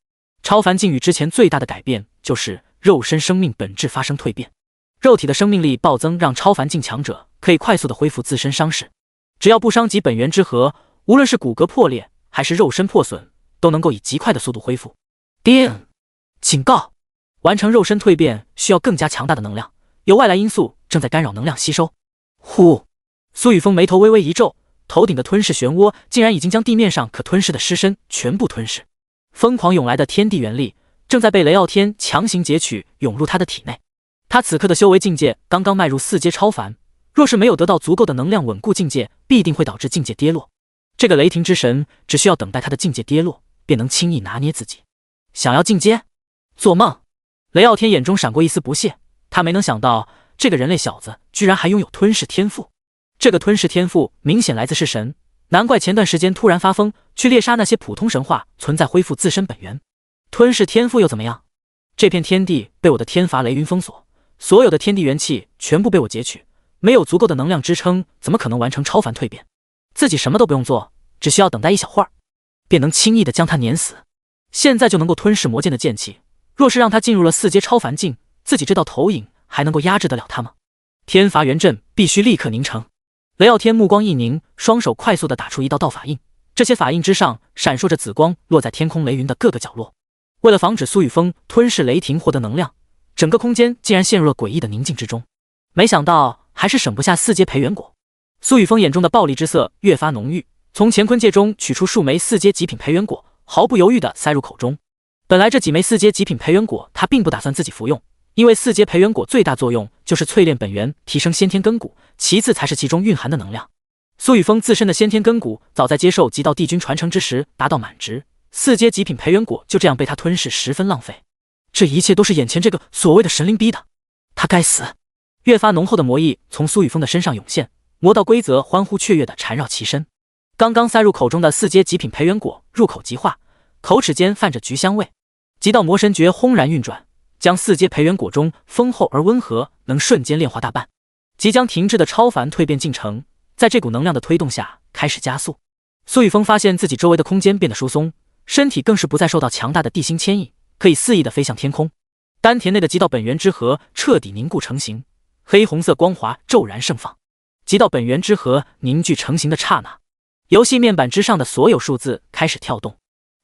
超凡境与之前最大的改变就是肉身生命本质发生蜕变，肉体的生命力暴增，让超凡境强者可以快速的恢复自身伤势，只要不伤及本源之核，无论是骨骼破裂还是肉身破损，都能够以极快的速度恢复。叮！警告！完成肉身蜕变需要更加强大的能量，有外来因素正在干扰能量吸收。呼！苏雨峰眉头微微一皱，头顶的吞噬漩涡竟然已经将地面上可吞噬的尸身全部吞噬。疯狂涌来的天地元力正在被雷傲天强行截取，涌入他的体内。他此刻的修为境界刚刚迈入4阶超凡，若是没有得到足够的能量稳固境界，必定会导致境界跌落。这个雷霆之神只需要等待他的境界跌落，便能轻易拿捏自己。想要进阶？做梦！雷傲天眼中闪过一丝不屑，他没能想到这个人类小子居然还拥有吞噬天赋。这个吞噬天赋明显来自是神，难怪前段时间突然发疯去猎杀那些普通神话存在，恢复自身本源。吞噬天赋又怎么样？这片天地被我的天罚雷云封锁，所有的天地元气全部被我截取，没有足够的能量支撑，怎么可能完成超凡蜕变？自己什么都不用做，只需要等待一小会儿，便能轻易的将他碾死。现在就能够吞噬魔剑的剑气，若是让他进入了4阶超凡境，自己这道投影还能够压制得了他吗？天罚元阵必须立刻凝成。雷傲天目光一凝，双手快速地打出一道道法印，这些法印之上闪烁着紫光，落在天空雷云的各个角落。为了防止苏雨峰吞噬雷霆获得能量，整个空间竟然陷入了诡异的宁静之中。没想到还是省不下4阶培元果。苏雨峰眼中的暴戾之色越发浓郁，从乾坤戒中取出数枚4阶极品培元果，毫不犹豫地塞入口中。本来这几枚4阶极品培元果他并不打算自己服用，因为4阶培元果最大作用就是淬炼本源，提升先天根骨，其次才是其中蕴含的能量。苏雨峰自身的先天根骨早在接受极道帝君传承之时达到满值，4阶极品培元果就这样被他吞噬，十分浪费。这一切都是眼前这个所谓的神灵逼的，他该死！越发浓厚的魔意从苏雨峰的身上涌现，魔道规则欢呼雀跃地缠绕其身。刚刚塞入口中的4阶极品培元果入口即化，口齿间泛着菊香味。极道魔神诀轰然运转，将4阶培元果中丰厚而温和能瞬间炼化大半。即将停滞的超凡蜕变进程，在这股能量的推动下开始加速。苏雨峰发现自己周围的空间变得疏松，身体更是不再受到强大的地心牵引，可以肆意地飞向天空。丹田内的极道本源之核彻底凝固成型，黑红色光华骤然盛放。极道本源之核凝聚成型的刹那，游戏面板之上的所有数字开始跳动，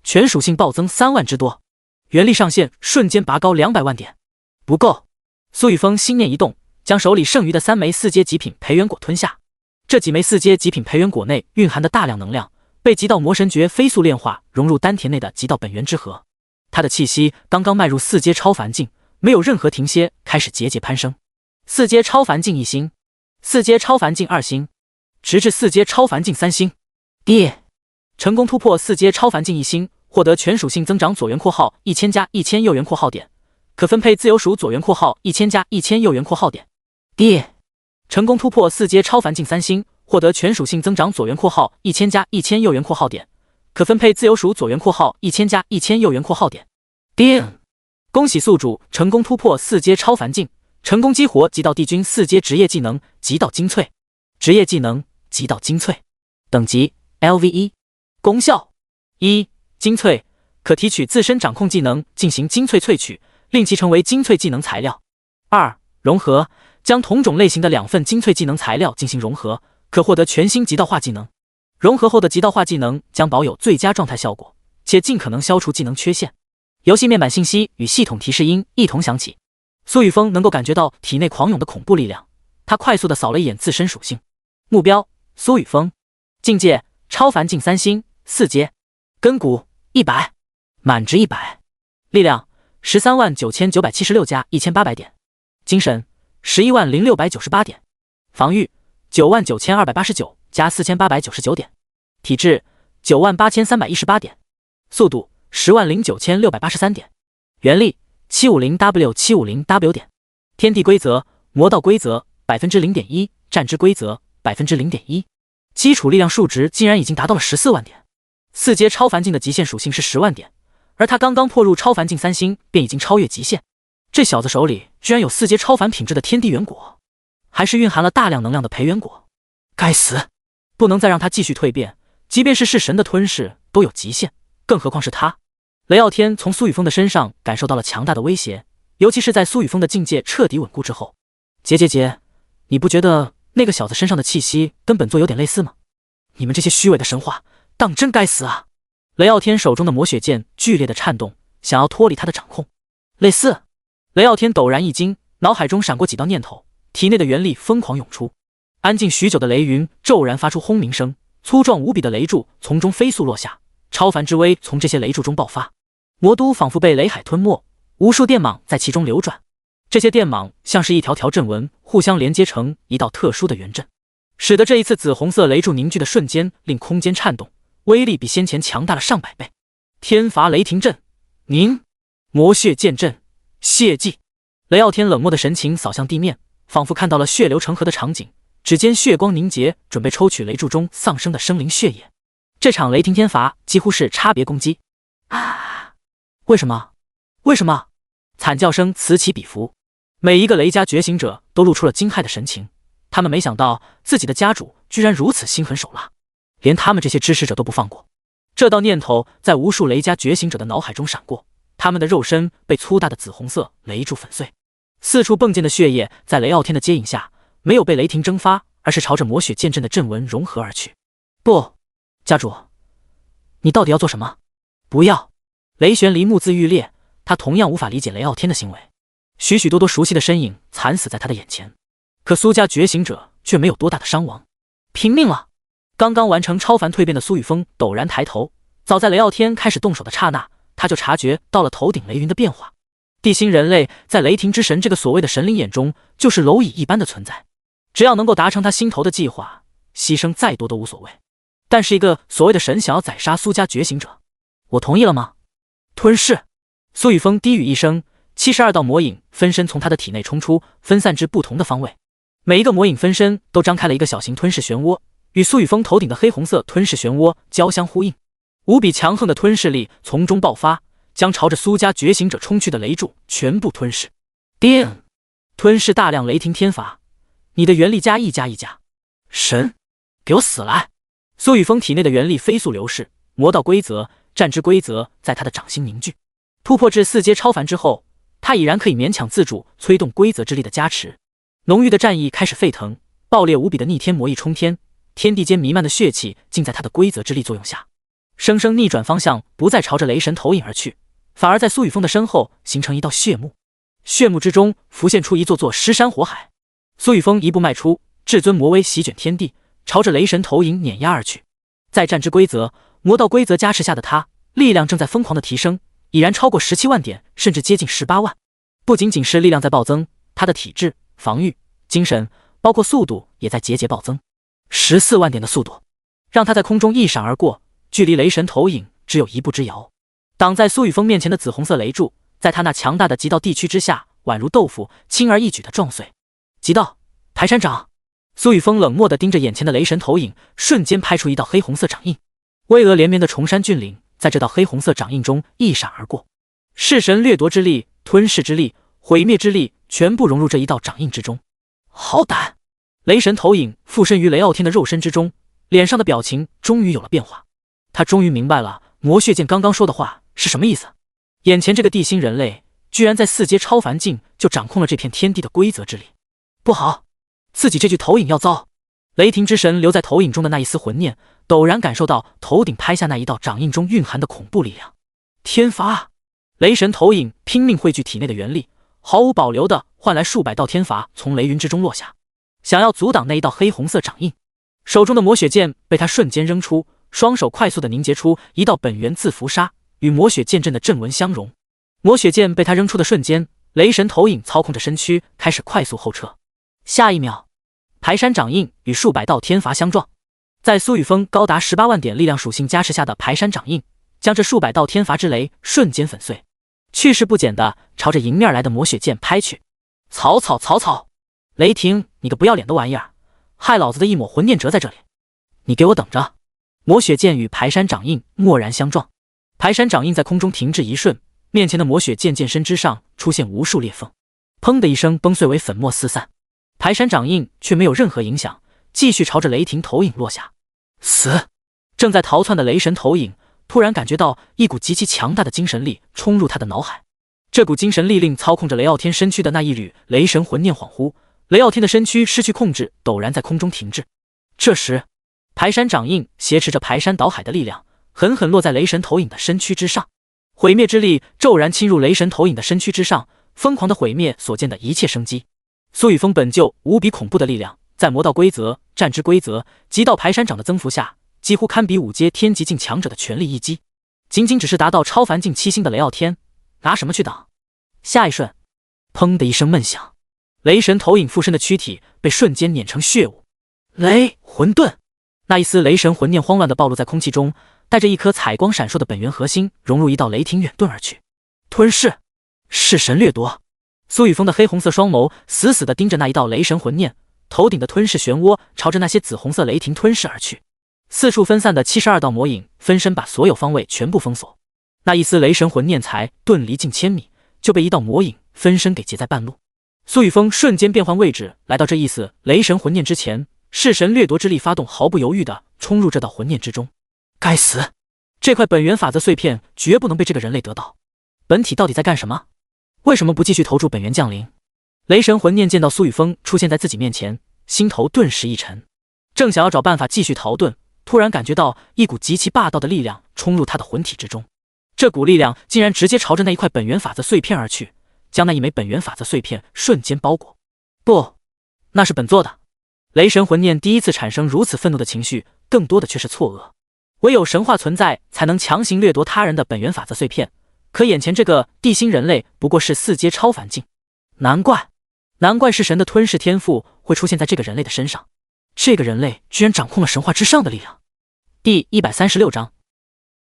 全属性暴增3万之多，元力上限瞬间拔高200万点。不够！苏雨峰心念一动，将手里剩余的3枚4阶极品培元果吞下。这几枚4阶极品培元果内蕴含的大量能量，被极道魔神诀飞速炼化，融入丹田内的极道本源之核。他的气息刚刚迈入4阶超凡境，没有任何停歇，开始节节攀升。4阶超凡境1星，4阶超凡境2星，直至4阶超凡境3星。成功突破4阶超凡境1星，获得全属性增长左元括号1000加1000右元括号点，可分配自由属左元括号1000加1000右元括号点。成功突破4阶超凡境3星，获得全属性增长左元括号1000加1000右元括号点，可分配自由属左元括号1000加1000右元括号点。恭喜宿主成功突破4阶超凡境，成功激活极道帝君4阶职业技能极道精粹。职业技能极道精粹，等级 LV1， 功效1，精粹，可提取自身掌控技能进行精粹萃取，令其成为精粹技能材料。2，融合，将同种类型的2份精粹技能材料进行融合，可获得全新极道化技能。融合后的极道化技能将保有最佳状态效果，且尽可能消除技能缺陷。游戏面板信息与系统提示音一同响起，苏雨峰能够感觉到体内狂涌的恐怖力量。他快速地扫了一眼自身属性，目标苏雨峰，境界超凡境3星4阶，根骨100，满值100，力量139976加1800点，精神110698点，防御99289加4899点，体质98318点，速度109683点，元力750W点。天地规则魔道规则 0.1%， 战之规则 0.1%， 基础力量数值竟然已经达到了14万点。4阶超凡境的极限属性是10万点，而他刚刚破入超凡境3星便已经超越极限。这小子手里居然有4阶超凡品质的天地元果，还是蕴含了大量能量的培元果。该死，不能再让他继续蜕变，即便是神的吞噬都有极限，更何况是他。雷傲天从苏雨峰的身上感受到了强大的威胁，尤其是在苏雨峰的境界彻底稳固之后。杰，你不觉得那个小子身上的气息跟本座有点类似吗？你们这些虚伪的神话，当真该死啊！雷傲天手中的魔血剑剧烈的颤动，想要脱离他的掌控。类似？雷傲天陡然一惊，脑海中闪过几道念头，体内的元力疯狂涌出。安静许久的雷云骤然发出轰鸣声，粗壮无比的雷柱从中飞速落下，超凡之威从这些雷柱中爆发。魔都仿佛被雷海吞没，无数电网在其中流转。这些电网像是一条条阵纹，互相连接成一道特殊的圆阵，使得这一次紫红色雷柱凝聚的瞬间令空间颤动，威力比先前强大了上百倍。天罚雷霆阵，凝魔血剑阵，血祭。雷傲天冷漠的神情扫向地面，仿佛看到了血流成河的场景，指尖血光凝结，准备抽取雷柱中丧生的生灵血液。这场雷霆天罚几乎是差别攻击。啊！为什么？为什么？惨叫声此起彼伏，每一个雷家觉醒者都露出了惊骇的神情。他们没想到自己的家主居然如此心狠手辣，连他们这些支持者都不放过。这道念头在无数雷家觉醒者的脑海中闪过，他们的肉身被粗大的紫红色雷柱粉碎，四处迸溅的血液在雷傲天的接引下，没有被雷霆蒸发，而是朝着魔血剑阵的阵纹融合而去。不，家主，你到底要做什么？不要！雷玄离目眦欲裂，他同样无法理解雷傲天的行为。许许多多熟悉的身影惨死在他的眼前，可苏家觉醒者却没有多大的伤亡。拼命了！刚刚完成超凡蜕变的苏雨峰陡然抬头，早在雷傲天开始动手的刹那，他就察觉到了头顶雷云的变化。地心人类在雷霆之神这个所谓的神灵眼中就是蝼蚁一般的存在，只要能够达成他心头的计划，牺牲再多都无所谓。但是一个所谓的神想要宰杀苏家觉醒者，我同意了吗？吞噬！苏雨峰低语一声，72道魔影分身从他的体内冲出，分散至不同的方位。每一个魔影分身都张开了一个小型吞噬漩涡，与苏雨峰头顶的黑红色吞噬漩涡交相呼应。无比强横的吞噬力从中爆发，将朝着苏家觉醒者冲去的雷柱全部吞噬。叮！吞噬大量雷霆天罚，你的元力加1+1+。神，给我死来！苏雨峰体内的元力飞速流逝，魔道规则、战之规则在他的掌心凝聚。突破至4阶超凡之后，他已然可以勉强自主催动规则之力的加持。浓郁的战意开始沸腾，爆裂无比的逆天魔意冲天，天地间弥漫的血气竟在他的规则之力作用下，生生逆转方向，不再朝着雷神投影而去，反而在苏雨峰的身后形成一道血幕。血幕之中浮现出一座座尸山火海。苏雨峰一步迈出，至尊魔威席卷天地，朝着雷神投影碾压而去。在战之规则、魔道规则加持下的他，力量正在疯狂的提升，已然超过17万点，甚至接近18万。不仅仅是力量在暴增，他的体质、防御、精神，包括速度也在节节暴增。14万点的速度，让他在空中一闪而过，距离雷神投影只有1步之遥。挡在苏雨峰面前的紫红色雷柱，在他那强大的极道地躯之下，宛如豆腐，轻而易举的撞碎。极道排山掌！苏雨峰冷漠地盯着眼前的雷神投影，瞬间拍出一道黑红色掌印。巍峨连绵的崇山峻岭在这道黑红色掌印中一闪而过，弑神掠夺之力、吞噬之力、毁灭之力全部融入这一道掌印之中。好胆！雷神投影附身于雷傲天的肉身之中，脸上的表情终于有了变化。他终于明白了魔血剑刚刚说的话是什么意思。眼前这个地心人类居然在4阶超凡境就掌控了这片天地的规则之力。不好，自己这具投影要遭！雷霆之神留在投影中的那一丝魂念，陡然感受到头顶拍下那一道掌印中蕴含的恐怖力量。天罚！雷神投影拼命汇聚体内的元力，毫无保留地换来数百道天罚从雷云之中落下，想要阻挡那一道黑红色掌印。手中的魔血剑被他瞬间扔出，双手快速地凝结出一道本源字符杀，与魔血剑阵的阵纹相融。魔血剑被他扔出的瞬间，雷神投影操控着身躯开始快速后撤。下一秒，排山掌印与数百道天罚相撞，在苏雨峰高达18万点力量属性加持下的排山掌印，将这数百道天罚之雷瞬间粉碎，去势不减地朝着迎面来的魔血剑拍去。草草草草！雷霆，你个不要脸的玩意儿，害老子的一抹魂念折在这里，你给我等着！魔血剑与排山掌印蓦然相撞，排山掌印在空中停滞一瞬，面前的魔血剑剑身之上出现无数裂缝，砰的一声崩碎为粉末四散。排山掌印却没有任何影响，继续朝着雷霆投影落下。死！正在逃窜的雷神投影突然感觉到一股极其强大的精神力冲入他的脑海，这股精神力令操控着雷傲天身躯的那一缕雷神魂念恍惚，雷傲天的身躯失去控制，陡然在空中停滞。这时，排山掌印挟持着排山倒海的力量，狠狠落在雷神投影的身躯之上，毁灭之力骤然侵入雷神投影的身躯之上，疯狂的毁灭所见的一切生机。苏雨峰本就无比恐怖的力量，在魔道规则、战之规则、极道排山掌的增幅下，几乎堪比5阶天极境强者的全力一击。仅仅只是达到超凡境7星的雷傲天，拿什么去挡？下一瞬，砰的一声闷响，雷神投影附身的躯体被瞬间碾成血雾。雷魂盾，那一丝雷神魂念慌乱地暴露在空气中，带着一颗彩光闪烁的本源核心融入一道雷霆远遁而去。吞噬，弑神掠夺。苏雨峰的黑红色双眸死死地盯着那一道雷神魂念，头顶的吞噬漩涡朝着那些紫红色雷霆吞噬而去。四处分散的72道魔影分身把所有方位全部封锁，那一丝雷神魂念才遁离近千米，就被一道魔影分身给截在半路。苏雨峰瞬间变换位置，来到这一丝雷神魂念之前，弑神掠夺之力发动，毫不犹豫地冲入这道魂念之中。该死！这块本源法则碎片绝不能被这个人类得到。本体到底在干什么？为什么不继续投注本源降临？雷神魂念见到苏雨峰出现在自己面前，心头顿时一沉，正想要找办法继续逃遁，突然感觉到一股极其霸道的力量冲入他的魂体之中。这股力量竟然直接朝着那一块本源法则碎片而去，将那一枚本源法则碎片瞬间包裹。不，那是本座的。雷神魂念第一次产生如此愤怒的情绪，更多的却是错愕。唯有神话存在，才能强行掠夺他人的本源法则碎片，可眼前这个地心人类不过是4阶超凡境，难怪是神的吞噬天赋会出现在这个人类的身上。这个人类居然掌控了神话之上的力量。第136章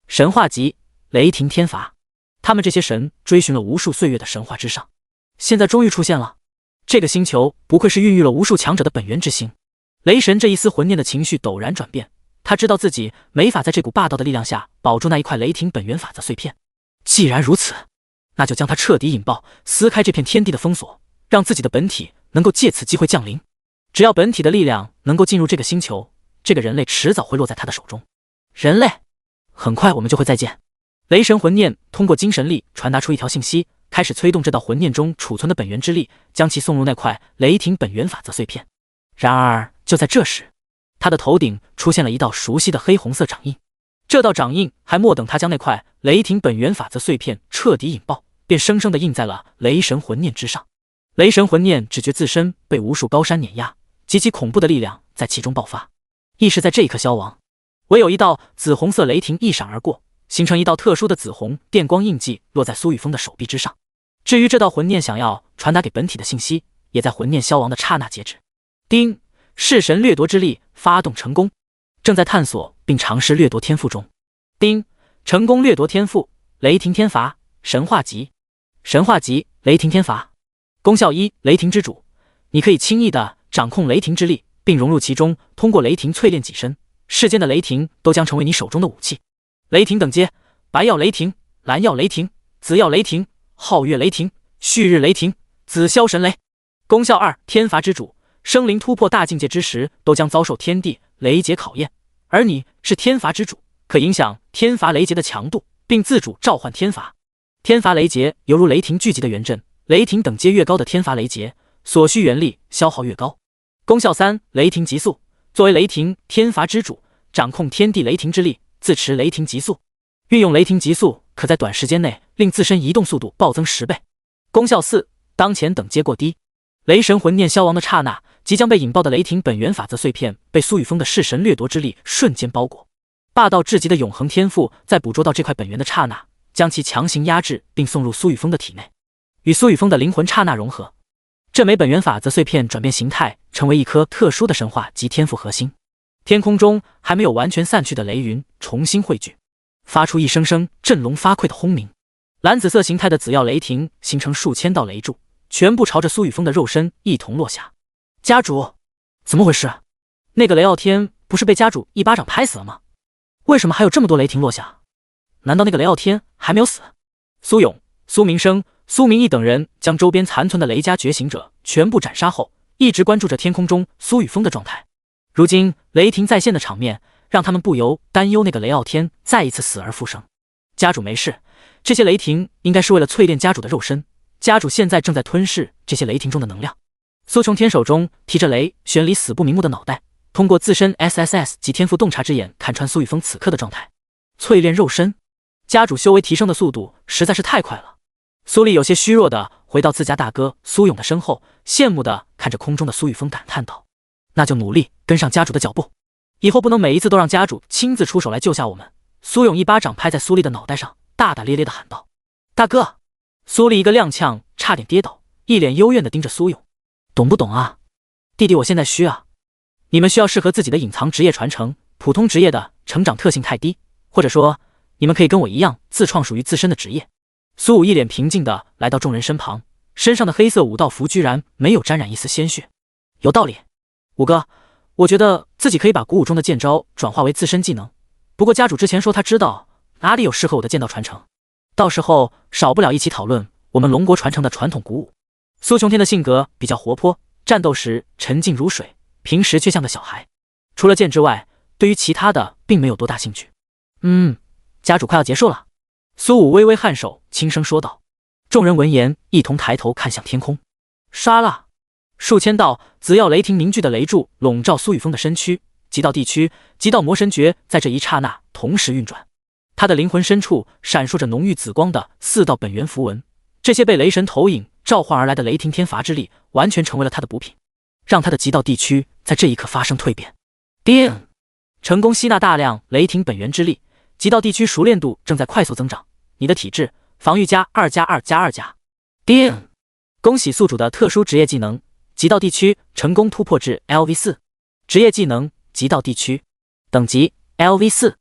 神话集雷霆天罚。他们这些神追寻了无数岁月的神话之上，现在终于出现了。这个星球不愧是孕育了无数强者的本源之星。雷神这一丝魂念的情绪陡然转变，他知道自己没法在这股霸道的力量下保住那一块雷霆本源法则碎片。既然如此，那就将它彻底引爆，撕开这片天地的封锁，让自己的本体能够借此机会降临。只要本体的力量能够进入这个星球，这个人类迟早会落在他的手中。人类，很快我们就会再见。雷神魂念通过精神力传达出一条信息，开始催动这道魂念中储存的本源之力，将其送入那块雷霆本源法则碎片。然而就在这时，他的头顶出现了一道熟悉的黑红色掌印。这道掌印还没等他将那块雷霆本源法则碎片彻底引爆，便生生地印在了雷神魂念之上。雷神魂念只觉自身被无数高山碾压，极其恐怖的力量在其中爆发，意识在这一刻消亡。唯有一道紫红色雷霆一闪而过，形成一道特殊的紫红电光印记，落在苏雨峰的手臂之上。至于这道魂念想要传达给本体的信息，也在魂念消亡的刹那截止。丁，弑神掠夺之力发动成功，正在探索并尝试掠夺天赋中。丁，成功掠夺天赋，雷霆天罚，神话级。神话级雷霆天罚。功效1，雷霆之主，你可以轻易地掌控雷霆之力，并融入其中，通过雷霆淬炼己身，世间的雷霆都将成为你手中的武器。雷霆等阶：白曜雷霆、蓝曜雷霆、紫曜雷霆、皓月雷霆、旭日雷霆、紫霄神雷。功效2，天罚之主，生灵突破大境界之时，都将遭受天地雷劫考验，而你是天罚之主，可影响天罚雷劫的强度，并自主召唤天罚。天罚雷劫犹如雷霆聚集的元阵，雷霆等阶越高的天罚雷劫，所需元力消耗越高。功效3，雷霆极速，作为雷霆天罚之主，掌控天地雷霆之力，自持雷霆极速，运用雷霆极速，可在短时间内令自身移动速度暴增10倍。功效4，当前等阶过低。雷神魂念消亡的刹那，即将被引爆的雷霆本源法则碎片被苏雨峰的弑神掠夺之力瞬间包裹。霸道至极的永恒天赋在捕捉到这块本源的刹那，将其强行压制并送入苏雨峰的体内，与苏雨峰的灵魂刹那融合。这枚本源法则碎片转变形态，成为一颗特殊的神话及天赋核心。天空中还没有完全散去的雷云重新汇聚，发出一声声振聋发聩的轰鸣。蓝紫色形态的紫曜雷霆形成数千道雷柱，全部朝着苏雨峰的肉身一同落下。家主，怎么回事？那个雷傲天不是被家主一巴掌拍死了吗？为什么还有这么多雷霆落下？难道那个雷傲天还没有死？苏勇、苏明生、苏明义等人将周边残存的雷家觉醒者全部斩杀后，一直关注着天空中苏雨峰的状态。如今雷霆再现的场面，让他们不由担忧那个雷傲天再一次死而复生。家主没事，这些雷霆应该是为了淬炼家主的肉身，家主现在正在吞噬这些雷霆中的能量。苏琼天手中提着雷玄离死不瞑目的脑袋，通过自身 SSS 及天赋洞察之眼看穿苏雨峰此刻的状态。淬炼肉身，家主修为提升的速度实在是太快了。苏丽有些虚弱的回到自家大哥苏勇的身后，羡慕的看着空中的苏雨峰感叹道：那就努力跟上家主的脚步，以后不能每一次都让家主亲自出手来救下我们。苏勇一巴掌拍在苏丽的脑袋上，大大咧咧地喊道：“大哥！”苏丽一个踉跄，差点跌倒，一脸幽怨地盯着苏勇：“懂不懂啊？弟弟，我现在需啊！你们需要适合自己的隐藏职业传承，普通职业的成长特性太低，或者说，你们可以跟我一样自创属于自身的职业。”苏武一脸平静地来到众人身旁，身上的黑色武道服居然没有沾染一丝鲜血。有道理，武哥，我觉得自己可以把古武中的剑招转化为自身技能。不过家主之前说他知道哪里有适合我的剑道传承，到时候少不了一起讨论我们龙国传承的传统古武。苏琼天的性格比较活泼，战斗时沉静如水，平时却像个小孩。除了剑之外，对于其他的并没有多大兴趣。家主快要结束了。苏武微微颔首，轻声说道。众人闻言，一同抬头看向天空。唰啦，数千道紫耀雷霆凝聚的雷柱笼罩苏雨峰的身躯，极道地区极道魔神诀在这一刹那同时运转。他的灵魂深处闪烁着浓郁紫光的4道本源符文，这些被雷神投影召唤而来的雷霆天罚之力，完全成为了他的补品，让他的极道地区在这一刻发生蜕变。叮！成功吸纳大量雷霆本源之力，极道地区熟练度正在快速增长。你的体质防御+2+2+2+。叮！恭喜宿主的特殊职业技能极道地区成功突破至 LV4， 职业技能极道地区，等级 LV4，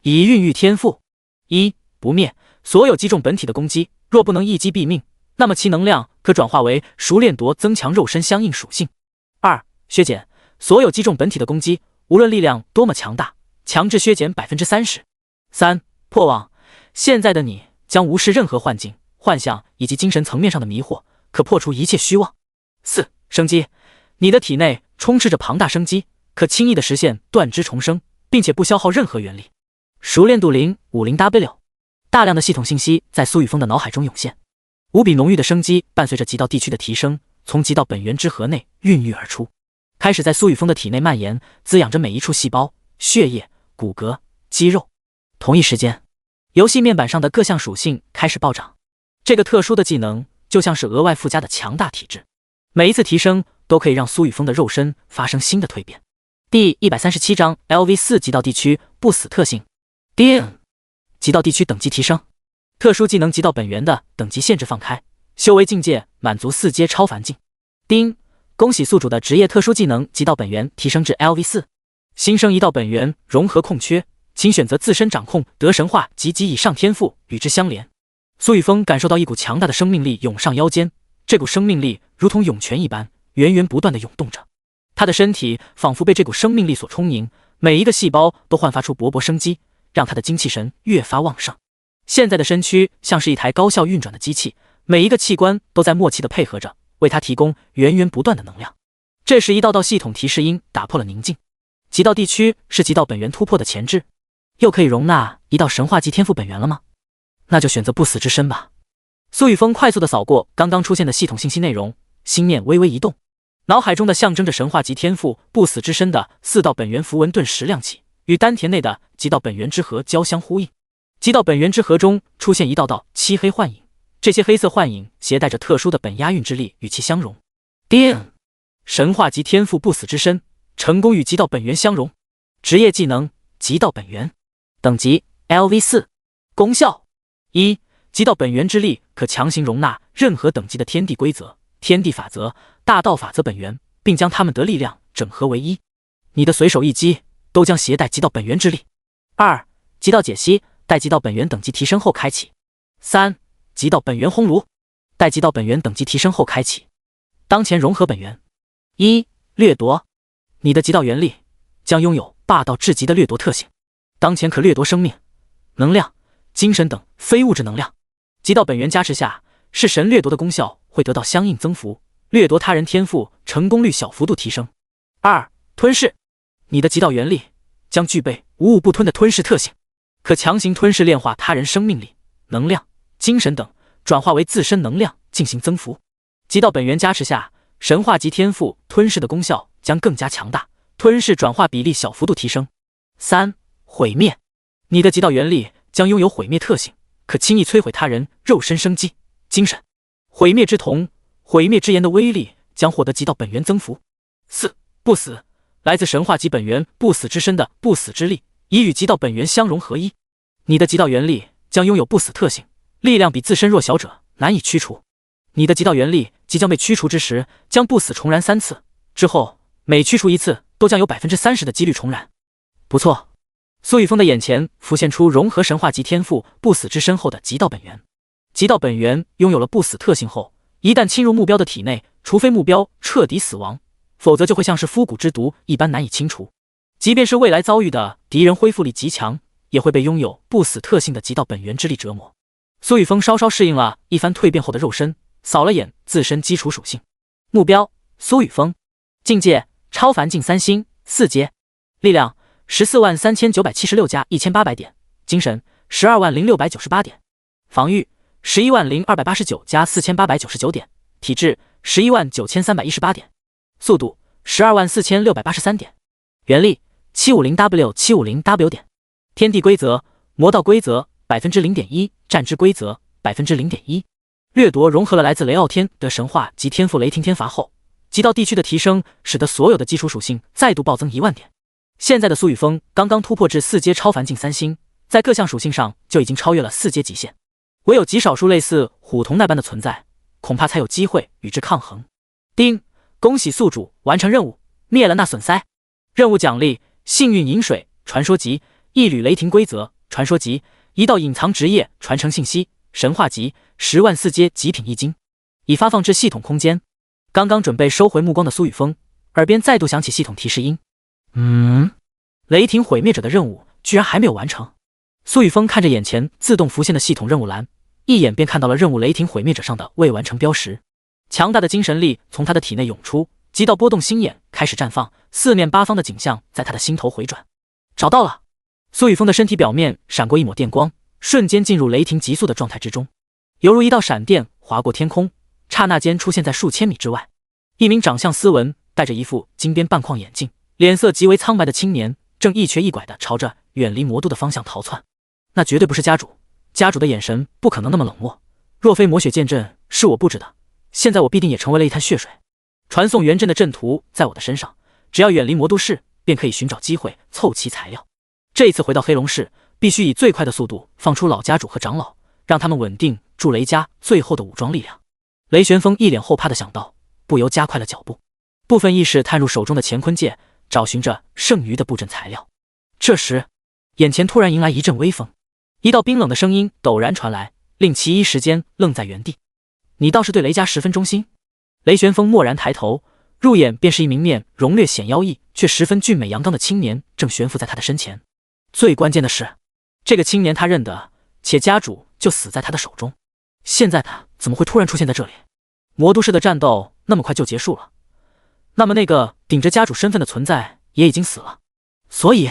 已孕育天赋。1. 不灭，所有击中本体的攻击，若不能一击毙命，那么其能量可转化为熟练夺增强肉身相应属性。2. 削减，所有击中本体的攻击，无论力量多么强大，强制削减 30%。3. 破网，现在的你将无视任何幻境、幻象以及精神层面上的迷惑，可破除一切虚妄。4. 生机，你的体内充斥着庞大生机，可轻易地实现断肢重生，并且不消耗任何元力。熟练度 050W。 大量的系统信息在苏雨峰的脑海中涌现，无比浓郁的生机伴随着极道地区的提升，从极道本源之核内孕育而出，开始在苏雨峰的体内蔓延，滋养着每一处细胞、血液、骨骼、肌肉。同一时间，游戏面板上的各项属性开始暴涨，这个特殊的技能就像是额外附加的强大体质，每一次提升都可以让苏雨峰的肉身发生新的蜕变。第137章 LV4 极道地区不死特性。叮！极道地区等级提升，特殊技能极道本源的等级限制放开，修为境界满足4阶超凡境。叮！恭喜宿主的职业特殊技能极道本源提升至 LV4， 新生一道本源融合空缺，请选择自身掌控得神话及以上天赋与之相连。苏雨峰感受到一股强大的生命力涌上腰间，这股生命力如同涌泉一般源源不断地涌动着，他的身体仿佛被这股生命力所充盈，每一个细胞都焕发出勃勃生机，让他的精气神越发旺盛。现在的身躯像是一台高效运转的机器，每一个器官都在默契地配合着，为他提供源源不断的能量。这时一道道系统提示音打破了宁静，极道地区是极道本源突破的前置，又可以容纳一道神话级天赋本源了吗？那就选择不死之身吧。苏雨峰快速地扫过刚刚出现的系统信息内容，心念微微一动，脑海中的象征着神话级天赋不死之身的4道本源符文顿时亮起，与丹田内的极道本源之核交相呼应。极道本源之核中出现一道道漆黑幻影，这些黑色幻影携带着特殊的本押韵之力与其相融。叮！神话级天赋不死之身成功与极道本源相融，职业技能极道本源，等级 LV4， 功效1. 极道本源之力可强行容纳任何等级的天地规则、天地法则、大道法则本源，并将它们的力量整合为一，你的随手一击都将携带极道本源之力。2. 极道解析，待极道本源等级提升后开启。3. 极道本源烘炉，待极道本源等级提升后开启。当前融合本源。1. 掠夺，你的极道元力将拥有霸道至极的掠夺特性，当前可掠夺生命、能量、精神等非物质能量。极道本源加持下，是神掠夺的功效会得到相应增幅，掠夺他人天赋成功率小幅度提升。2. 吞噬，你的极道元力将具备无物不吞的吞噬特性，可强行吞噬炼化他人生命力、能量、精神等，转化为自身能量进行增幅。极道本源加持下，神话级天赋吞噬的功效将更加强大，吞噬转化比例小幅度提升。3. 毁灭，你的极道元力将拥有毁灭特性，可轻易摧毁他人肉身生机、精神。毁灭之瞳、毁灭之炎的威力将获得极道本源增幅。4. 不死，来自神话级本源不死之身的不死之力，已与极道本源相融合一，你的极道元力将拥有不死特性，力量比自身弱小者难以驱除。你的极道元力即将被驱除之时，将不死重燃3次，之后每驱除1次都将有 30% 的几率重燃。不错。苏雨峰的眼前浮现出融合神话级天赋不死之身后的极道本源。极道本源拥有了不死特性后，一旦侵入目标的体内，除非目标彻底死亡，否则就会像是枯骨之毒一般难以清除。即便是未来遭遇的敌人恢复力极强，也会被拥有不死特性的极道本源之力折磨。苏雨峰稍稍适应了一番蜕变后的肉身，扫了眼自身基础属性。目标：苏雨峰。境界：超凡境3星4阶。力量：143,976加1800点。精神：120,698点。防御：110,289加4899点。体质：119,318点。速度：124,683点。原力：750W750W 点。天地规则：魔道规则 0.1%， 战之规则 0.1%。掠夺融合了来自雷傲天的神话及天赋雷霆天罚后，极道地区的提升使得所有的基础属性再度暴增1万点。现在的苏雨峰刚刚突破至4阶超凡境3星，在各项属性上就已经超越了4阶极限，唯有极少数类似虎童那般的存在，恐怕才有机会与之抗衡。丁，恭喜宿主完成任务，灭了那损塞。任务奖励：幸运饮水传说集，一缕雷霆规则传说集，一道隐藏职业传承信息神话集，10万4阶极品一晶，已发放至系统空间。刚刚准备收回目光的苏雨峰，耳边再度响起系统提示音。雷霆毁灭者的任务居然还没有完成。苏雨峰看着眼前自动浮现的系统任务栏，一眼便看到了任务雷霆毁灭者上的未完成标识。强大的精神力从他的体内涌出，极道波动心眼开始绽放，四面八方的景象在他的心头回转。找到了！苏雨峰的身体表面闪过一抹电光，瞬间进入雷霆急速的状态之中，犹如一道闪电划过天空，刹那间出现在数千米之外。一名长相斯文、戴着一副金边半框眼镜、脸色极为苍白的青年，正一瘸一拐地朝着远离魔都的方向逃窜。那绝对不是家主，家主的眼神不可能那么冷漠。若非魔血剑阵是我布置的，现在我必定也成为了一滩血水。传送元阵的阵图在我的身上，只要远离魔都市，便可以寻找机会凑齐材料。这一次回到黑龙市，必须以最快的速度放出老家主和长老，让他们稳定住雷家最后的武装力量。雷玄风一脸后怕的想到，不由加快了脚步，部分意识探入手中的乾坤戒，找寻着剩余的布阵材料。这时，眼前突然迎来一阵微风，一道冰冷的声音陡然传来，令其一时间愣在原地。你倒是对雷家十分忠心。雷玄风蓦然抬头，入眼便是一名面容略显妖异却十分俊美阳刚的青年，正悬浮在他的身前。最关键的是，这个青年他认得，且家主就死在他的手中。现在他怎么会突然出现在这里？魔都市的战斗那么快就结束了，那么那个顶着家主身份的存在也已经死了。所以，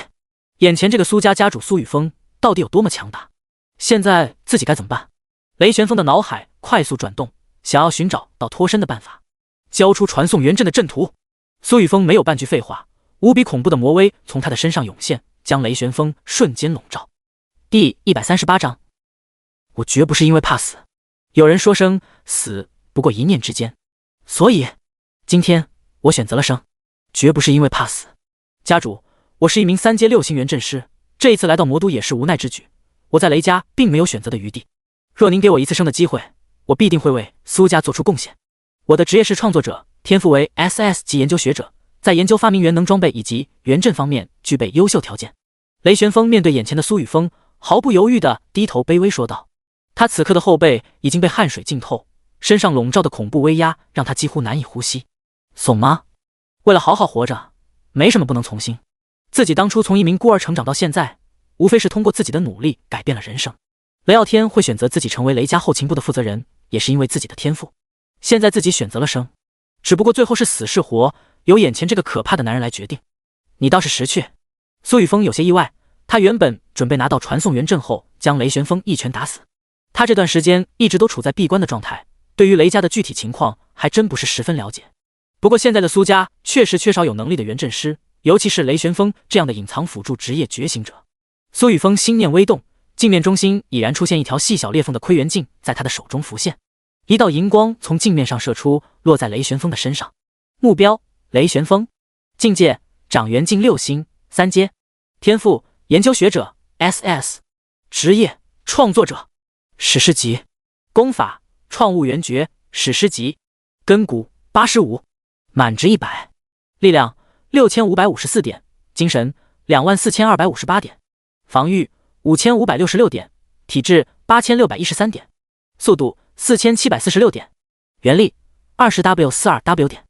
眼前这个苏家家主苏雨峰到底有多么强大？现在自己该怎么办？雷玄风的脑海快速转动，想要寻找到脱身的办法。交出传送元阵的阵图。苏雨峰没有半句废话，无比恐怖的魔威从他的身上涌现，将雷玄风瞬间笼罩。第138章，我绝不是因为怕死。有人说生死不过一念之间，所以今天我选择了生，绝不是因为怕死。家主，我是一名3阶6星元阵师，这一次来到魔都也是无奈之举，我在雷家并没有选择的余地。若您给我一次生的机会，我必定会为苏家做出贡献。我的职业是创作者，天赋为 SS 级研究学者，在研究发明元能装备以及元阵方面具备优秀条件。雷玄风面对眼前的苏雨峰，毫不犹豫地低头卑微说道。他此刻的后背已经被汗水浸透，身上笼罩的恐怖威压让他几乎难以呼吸。怂吗？为了好好活着，没什么不能从心。自己当初从一名孤儿成长到现在，无非是通过自己的努力改变了人生。雷傲天会选择自己成为雷家后勤部的负责人，也是因为自己的天赋。现在自己选择了生，只不过最后是死是活，由眼前这个可怕的男人来决定。你倒是识趣。苏雨峰有些意外，他原本准备拿到传送元阵后将雷玄风一拳打死。他这段时间一直都处在闭关的状态，对于雷家的具体情况还真不是十分了解。不过现在的苏家确实缺少有能力的元阵师，尤其是雷玄风这样的隐藏辅助职业觉醒者。苏雨峰心念微动，镜面中心已然出现一条细小裂缝的窥元镜在他的手中浮现，一道银光从镜面上射出，落在雷玄风的身上。目标：雷玄风。境界：长元境6星3阶。天赋：研究学者 SS。职业：创作者，史诗级；功法：创物元诀，史诗级；根骨85，满值100；力量6554点，精神24258点，防御5566点，体质8613点，速度4746点，原力20W42W 点，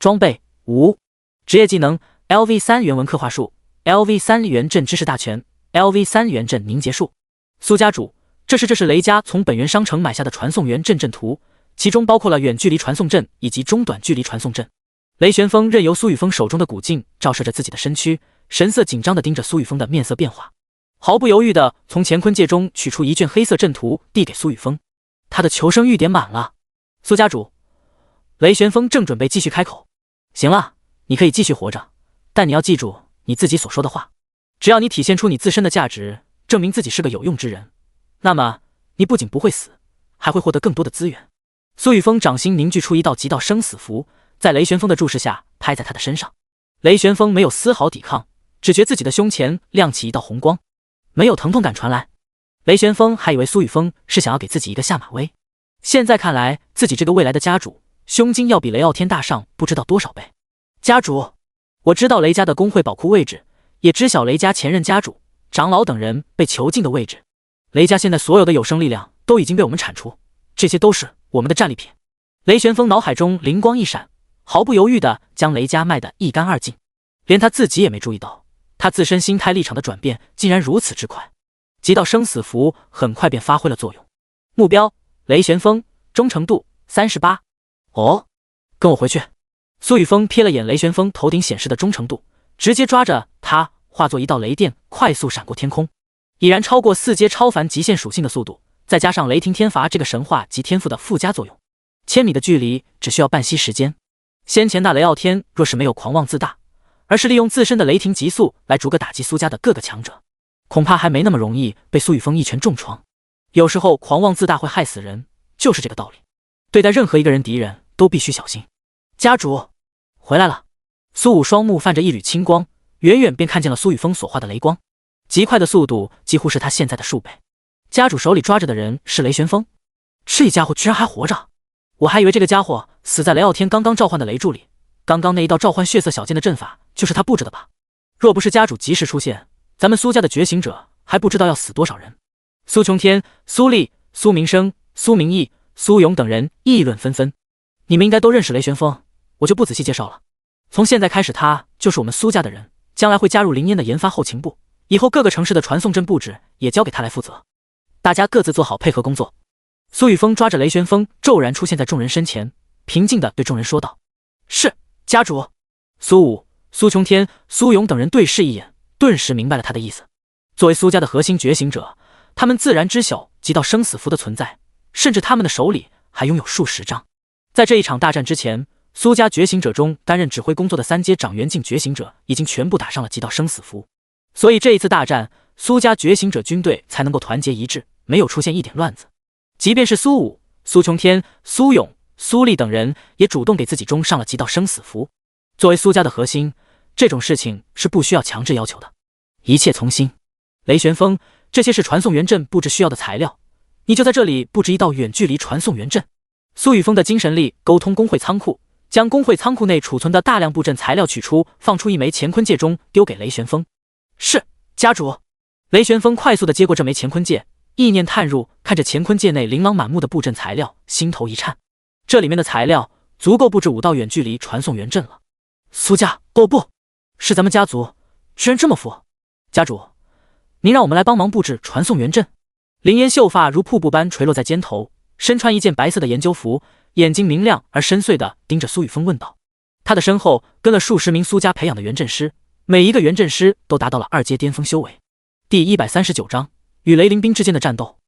装备无。职业技能 LV3 原文刻画术 ，LV3 元阵知识大全 ，LV3 元阵凝结术。苏家主，这是雷家从本源商城买下的传送元阵阵图，其中包括了远距离传送阵以及中短距离传送阵。雷旋风任由苏雨峰手中的古镜照射着自己的身躯，神色紧张地盯着苏雨峰的面色变化，毫不犹豫地从乾坤界中取出一卷黑色阵图递给苏雨峰。他的求生欲点满了。苏家主，雷旋风正准备继续开口，行了，你可以继续活着，但你要记住你自己所说的话，只要你体现出你自身的价值，证明自己是个有用之人，那么你不仅不会死，还会获得更多的资源。苏雨峰掌心凝聚出一道极道生死符，在雷旋风的注视下拍在他的身上。雷旋风没有丝毫抵抗，只觉自己的胸前亮起一道红光，没有疼痛感传来。雷旋风还以为苏雨峰是想要给自己一个下马威，现在看来自己这个未来的家主胸襟要比雷傲天大上不知道多少倍。家主，我知道雷家的工会宝库位置，也知晓雷家前任家主、长老等人被囚禁的位置。雷家现在所有的有生力量都已经被我们铲除，这些都是我们的战利品。雷旋风脑海中灵光一闪，毫不犹豫地将雷家卖得一干二净，连他自己也没注意到，他自身心态立场的转变竟然如此之快。极道生死符很快便发挥了作用。目标：雷旋风，忠诚度38。哦，跟我回去。苏雨峰瞥了眼雷旋风头顶显示的忠诚度，直接抓着他化作一道雷电，快速闪过天空。已然超过4阶超凡极限属性的速度，再加上雷霆天罚这个神话及天赋的附加作用，1000米的距离只需要半息时间。先前那雷傲天若是没有狂妄自大，而是利用自身的雷霆极速来逐个打击苏家的各个强者，恐怕还没那么容易被苏雨峰一拳重创。有时候狂妄自大会害死人，就是这个道理。对待任何一个人敌人都必须小心。家主回来了。苏武双目泛着一缕青光，远远便看见了苏雨峰所化的雷光，极快的速度几乎是他现在的数倍。家主手里抓着的人是雷旋风，这家伙居然还活着，我还以为这个家伙死在雷傲天刚刚召唤的雷柱里，刚刚那一道召唤血色小剑的阵法就是他布置的吧？若不是家主及时出现，咱们苏家的觉醒者还不知道要死多少人。苏琼天、苏丽、苏明生、苏明义、苏勇等人议论纷纷。你们应该都认识雷旋风，我就不仔细介绍了。从现在开始，他就是我们苏家的人，将来会加入灵烟的研发后勤部，以后各个城市的传送阵布置也交给他来负责。大家各自做好配合工作。苏雨峰抓着雷旋风骤然出现在众人身前，平静地对众人说道：是，家主。苏武、苏琼天、苏勇等人对视一眼，顿时明白了他的意思。作为苏家的核心觉醒者，他们自然知晓极道生死符的存在，甚至他们的手里还拥有数十张。在这一场大战之前，苏家觉醒者中担任指挥工作的3阶长元境觉醒者已经全部打上了极道生死符，所以这一次大战，苏家觉醒者军队才能够团结一致，没有出现一点乱子。即便是苏武、苏琼天、苏勇、苏丽等人也主动给自己中上了极道生死符。作为苏家的核心，这种事情是不需要强制要求的，一切从心。雷旋风，这些是传送元阵布置需要的材料，你就在这里布置一道远距离传送元阵。苏雨峰的精神力沟通工会仓库，将工会仓库内储存的大量布阵材料取出，放出一枚乾坤戒中丢给雷旋风。是，家主。雷旋风快速地接过这枚乾坤戒，意念探入，看着乾坤戒内琳琅满目的布阵材料，心头一颤。这里面的材料足够布置5道远距离传送元阵了。苏家，哦不，是咱们家族，居然这么富。家主，您让我们来帮忙布置传送元阵。林烟秀发如瀑布般垂落在肩头，身穿一件白色的研究服，眼睛明亮而深邃地盯着苏雨峰问道。他的身后跟了数十名苏家培养的元阵师，每一个元阵师都达到了2阶巅峰修为。第139章与雷灵兵之间的战斗。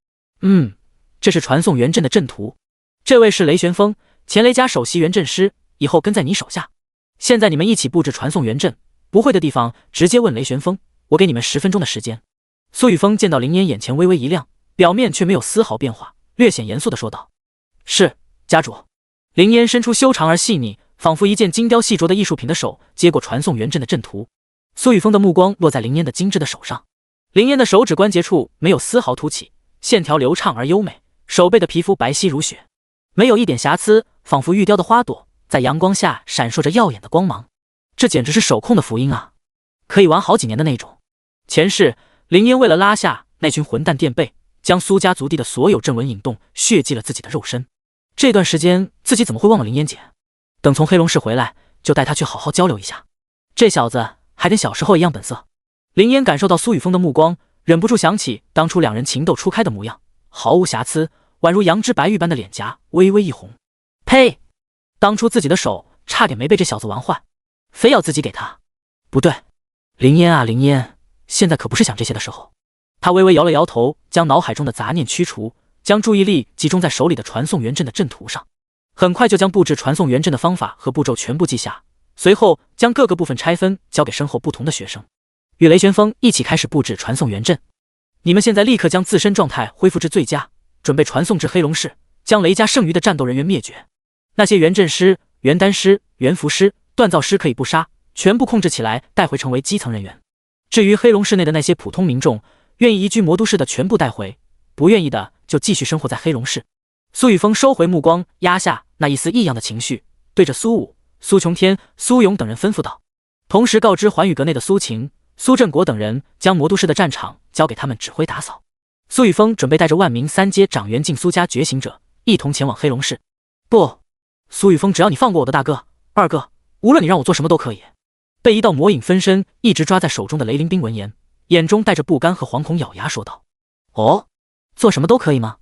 这是传送元阵的阵图。这位是雷旋风，前雷家首席元阵师，以后跟在你手下。现在你们一起布置传送元阵，不会的地方直接问雷旋风，我给你们10分钟的时间。苏雨峰见到林烟眼前微微一亮，表面却没有丝毫变化，略显严肃地说道：是，家主。林烟伸出修长而细腻，仿佛一件精雕细琢的艺术品的手，接过传送元阵的阵图。苏雨峰的目光落在林烟的精致的手上，林烟的手指关节处没有丝毫凸起，线条流畅而优美，手背的皮肤白皙如雪，没有一点瑕疵，仿佛玉雕的花朵，在阳光下闪烁着耀眼的光芒。这简直是手控的福音啊，可以玩好几年的那种。前世林烟为了拉下那群混蛋垫背，将苏家族地的所有阵纹引动，血祭了自己的肉身。这段时间自己怎么会忘了林烟姐？等从黑龙市回来，就带她去好好交流一下。这小子还跟小时候一样本色。林烟感受到苏雨峰的目光，忍不住想起当初两人情窦初开的模样，毫无瑕疵，宛如羊脂白玉般的脸颊微微一红。呸！当初自己的手差点没被这小子玩坏，非要自己给他。不对，林烟啊林烟，现在可不是想这些的时候。他微微摇了摇头，将脑海中的杂念驱除，将注意力集中在手里的传送元阵的阵图上，很快就将布置传送元阵的方法和步骤全部记下，随后将各个部分拆分，交给身后不同的学生，与雷旋风一起开始布置传送元阵。你们现在立刻将自身状态恢复至最佳，准备传送至黑龙市，将雷家剩余的战斗人员灭绝。那些元阵师、元丹师、元符师、锻造师可以不杀，全部控制起来，带回成为基层人员。至于黑龙市内的那些普通民众，愿意移居魔都市的全部带回，不愿意的就继续生活在黑龙市。苏雨峰收回目光，压下那一丝异样的情绪，对着苏武、苏琼天、苏勇等人吩咐道，同时告知环宇阁内的苏晴、苏振国等人，将魔都市的战场交给他们指挥打扫。苏雨峰准备带着万名三阶长元境苏家觉醒者一同前往黑龙市。不，苏雨峰，只要你放过我的大哥、二哥，无论你让我做什么都可以。被一道魔影分身一直抓在手中的雷凌冰闻言，眼中带着不甘和惶恐，咬牙说道：哦，做什么都可以吗？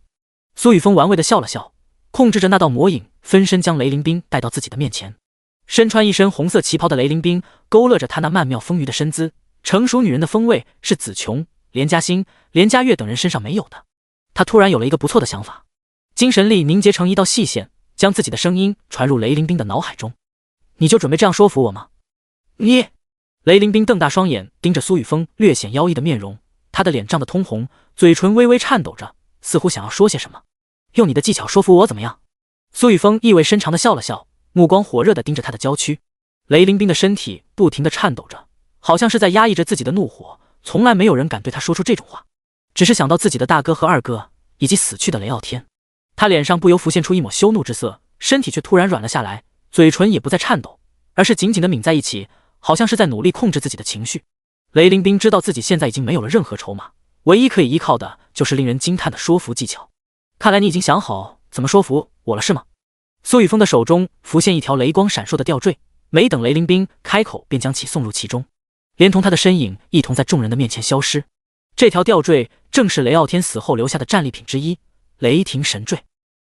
苏雨峰玩味地笑了笑，控制着那道魔影分身将雷凌冰带到自己的面前。身穿一身红色旗袍的雷凌冰勾勒着她那曼妙丰腴的身姿，成熟女人的风味是子琼、连嘉欣、连嘉悦等人身上没有的。他突然有了一个不错的想法，精神力凝结成一道细线，将自己的声音传入雷凌冰的脑海中。你就准备这样说服我吗？你……雷凌冰瞪大双眼盯着苏雨峰略显妖异的面容，他的脸涨得通红，嘴唇微微颤抖着，似乎想要说些什么。用你的技巧说服我怎么样？苏雨峰意味深长地笑了笑，目光火热地盯着他的娇躯。雷凌冰的身体不停地颤抖着，好像是在压抑着自己的怒火，从来没有人敢对他说出这种话。只是想到自己的大哥和二哥以及死去的雷傲天，他脸上不由浮现出一抹羞怒之色，身体却突然软了下来，嘴唇也不再颤抖，而是紧紧地抿在一起，好像是在努力控制自己的情绪。雷凌冰知道自己现在已经没有了任何筹码，唯一可以依靠的就是令人惊叹的说服技巧。看来你已经想好怎么说服我了是吗？苏雨峰的手中浮现一条雷光闪烁的吊坠，没等雷凌冰开口，便将其送入其中，连同他的身影一同在众人的面前消失。这条吊坠正是雷傲天死后留下的战利品之一——雷霆神坠。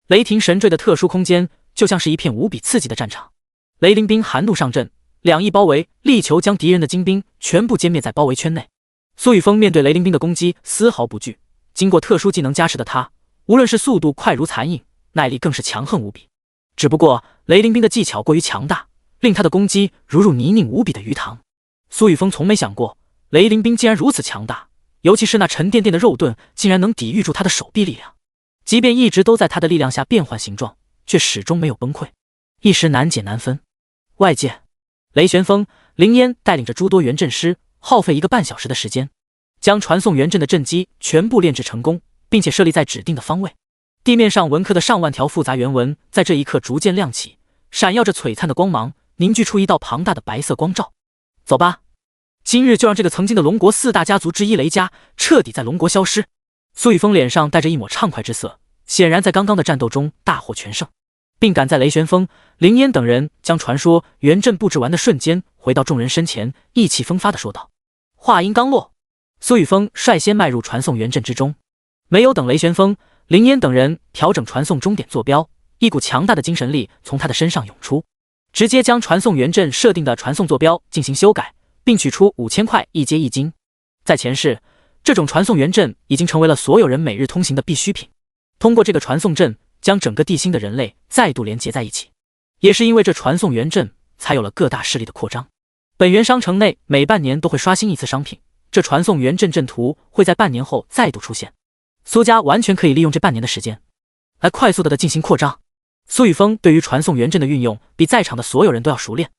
雷霆神坠的特殊空间就像是一片无比刺激的战场。雷凌冰寒怒上阵，两翼包围，力求将敌人的精兵全部歼灭在包围圈内。苏雨峰面对雷凌冰的攻击丝毫不惧，经过特殊技能加持的他，无论是速度快如残影，耐力更是强横无比。只不过雷凌冰的技巧过于强大，令他的攻击如入泥泞无比的鱼塘。苏雨峰从没想过雷凌冰竟然如此强大，尤其是那沉甸甸的肉盾竟然能抵御住他的手臂力量，即便一直都在他的力量下变换形状，却始终没有崩溃，一时难解难分。外界，雷旋风、林烟带领着诸多元阵师，耗费1个半小时的时间，将传送元阵的阵基全部炼制成功，并且设立在指定的方位。地面上纹刻的上万条复杂原纹在这一刻逐渐亮起，闪耀着璀璨的光芒，凝聚出一道庞大的白色光照。走吧，今日就让这个曾经的龙国4大家族之一雷家彻底在龙国消失。苏雨峰脸上带着一抹畅快之色，显然在刚刚的战斗中大获全胜，并赶在雷旋风、林烟等人将传说元阵布置完的瞬间，回到众人身前，意气风发地说道。话音刚落，苏雨峰率先迈入传送元阵之中，没有等雷旋风、林烟等人调整传送终点坐标，一股强大的精神力从他的身上涌出，直接将传送元阵设定的传送坐标进行修改，并取出5000块一阶一金。在前世，这种传送元阵已经成为了所有人每日通行的必需品。通过这个传送阵，将整个地心的人类再度连结在一起。也是因为这传送元阵，才有了各大势力的扩张。本源商城内每半年都会刷新一次商品，这传送元阵阵图会在半年后再度出现。苏家完全可以利用这半年的时间，来快速地进行扩张。苏雨峰对于传送元阵的运用，比在场的所有人都要熟练。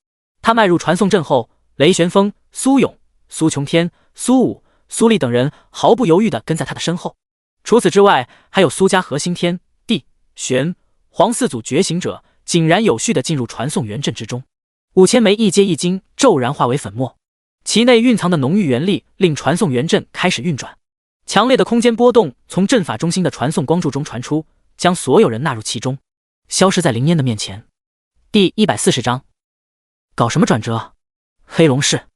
他迈入传送阵后，雷旋风、苏勇、苏琼天、苏武、苏丽等人毫不犹豫地跟在他的身后。除此之外，还有苏家和新天地、玄、黄四组觉醒者井然有序地进入传送元阵之中。5000枚一阶一晶骤然化为粉末，其内蕴藏的浓郁元力令传送元阵开始运转。强烈的空间波动从阵法中心的传送光柱中传出，将所有人纳入其中，消失在林烟的面前。第140章，搞什么转折？黑龙市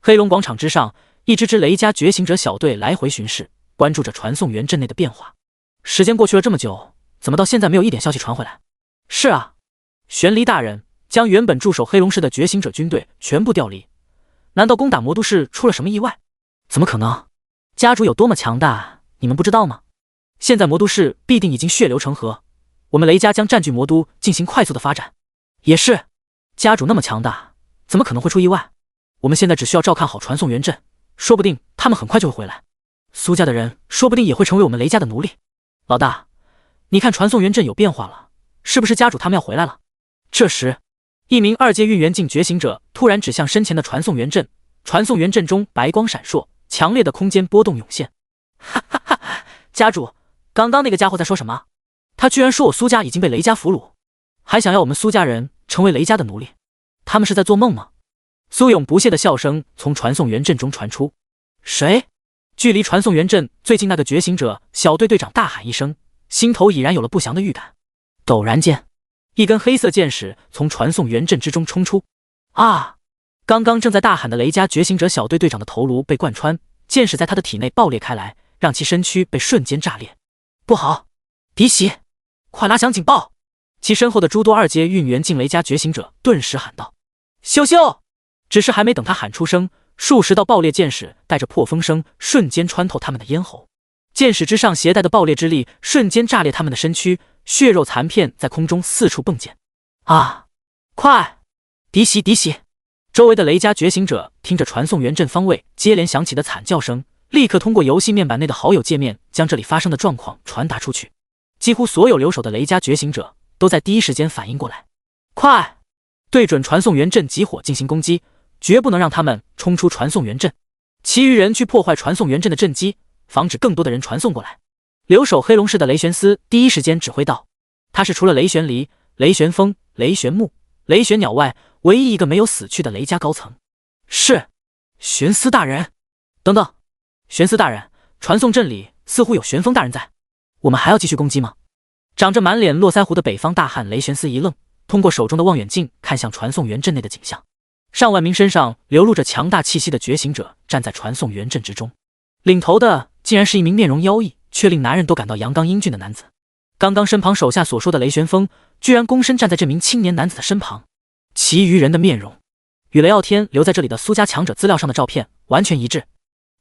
黑龙广场之上，一支支雷家觉醒者小队来回巡视，关注着传送元阵内的变化。时间过去了这么久，怎么到现在没有一点消息传回来？是啊，玄离大人将原本驻守黑龙市的觉醒者军队全部调离，难道攻打魔都市出了什么意外？怎么可能？家主有多么强大，你们不知道吗？现在魔都市必定已经血流成河，我们雷家将占据魔都进行快速的发展。也是，家主那么强大，怎么可能会出意外？我们现在只需要照看好传送元阵，说不定他们很快就会回来。苏家的人说不定也会成为我们雷家的奴隶。老大，你看传送元阵有变化了，是不是家主他们要回来了？这时，一名2阶运元境觉醒者突然指向身前的传送元阵，传送元阵中白光闪烁，强烈的空间波动涌现。哈哈哈！家主，刚刚那个家伙在说什么？他居然说我苏家已经被雷家俘虏，还想要我们苏家人成为雷家的奴隶？他们是在做梦吗？苏勇不屑的笑声从传送元阵中传出。谁？距离传送元阵最近那个觉醒者小队队长大喊一声，心头已然有了不祥的预感。陡然间，一根黑色箭矢从传送元阵之中冲出。啊！刚刚正在大喊的雷家觉醒者小队队长的头颅被贯穿，箭矢在他的体内爆裂开来，让其身躯被瞬间炸裂。不好！嫡喜，快拉响警报！其身后的诸多2阶运元境雷家觉醒者顿时喊道：“咻咻！”只是还没等他喊出声，数十道爆裂箭矢带着破风声瞬间穿透他们的咽喉，箭矢之上携带的爆裂之力瞬间炸裂他们的身躯，血肉残片在空中四处迸溅。啊！快！嫡喜嫡喜！周围的雷家觉醒者听着传送元阵方位接连响起的惨叫声，立刻通过游戏面板内的好友界面将这里发生的状况传达出去。几乎所有留守的雷家觉醒者都在第一时间反应过来，快对准传送元阵集火进行攻击，绝不能让他们冲出传送元阵。其余人去破坏传送元阵的阵基，防止更多的人传送过来。留守黑龙市的雷玄思第一时间指挥道，他是除了雷玄离、雷玄风、雷玄木、雷玄鸟外唯一一个没有死去的雷家高层。是，玄思大人。等等，玄思大人，传送阵里似乎有玄风大人在，我们还要继续攻击吗？长着满脸络腮胡的北方大汉雷玄思一愣，通过手中的望远镜看向传送元阵内的景象。上万名身上流露着强大气息的觉醒者站在传送元阵之中，领头的竟然是一名面容妖异却令男人都感到阳刚英俊的男子。刚刚身旁手下所说的雷玄风居然躬身站在这名青年男子的身旁，其余人的面容与雷傲天留在这里的苏家强者资料上的照片完全一致。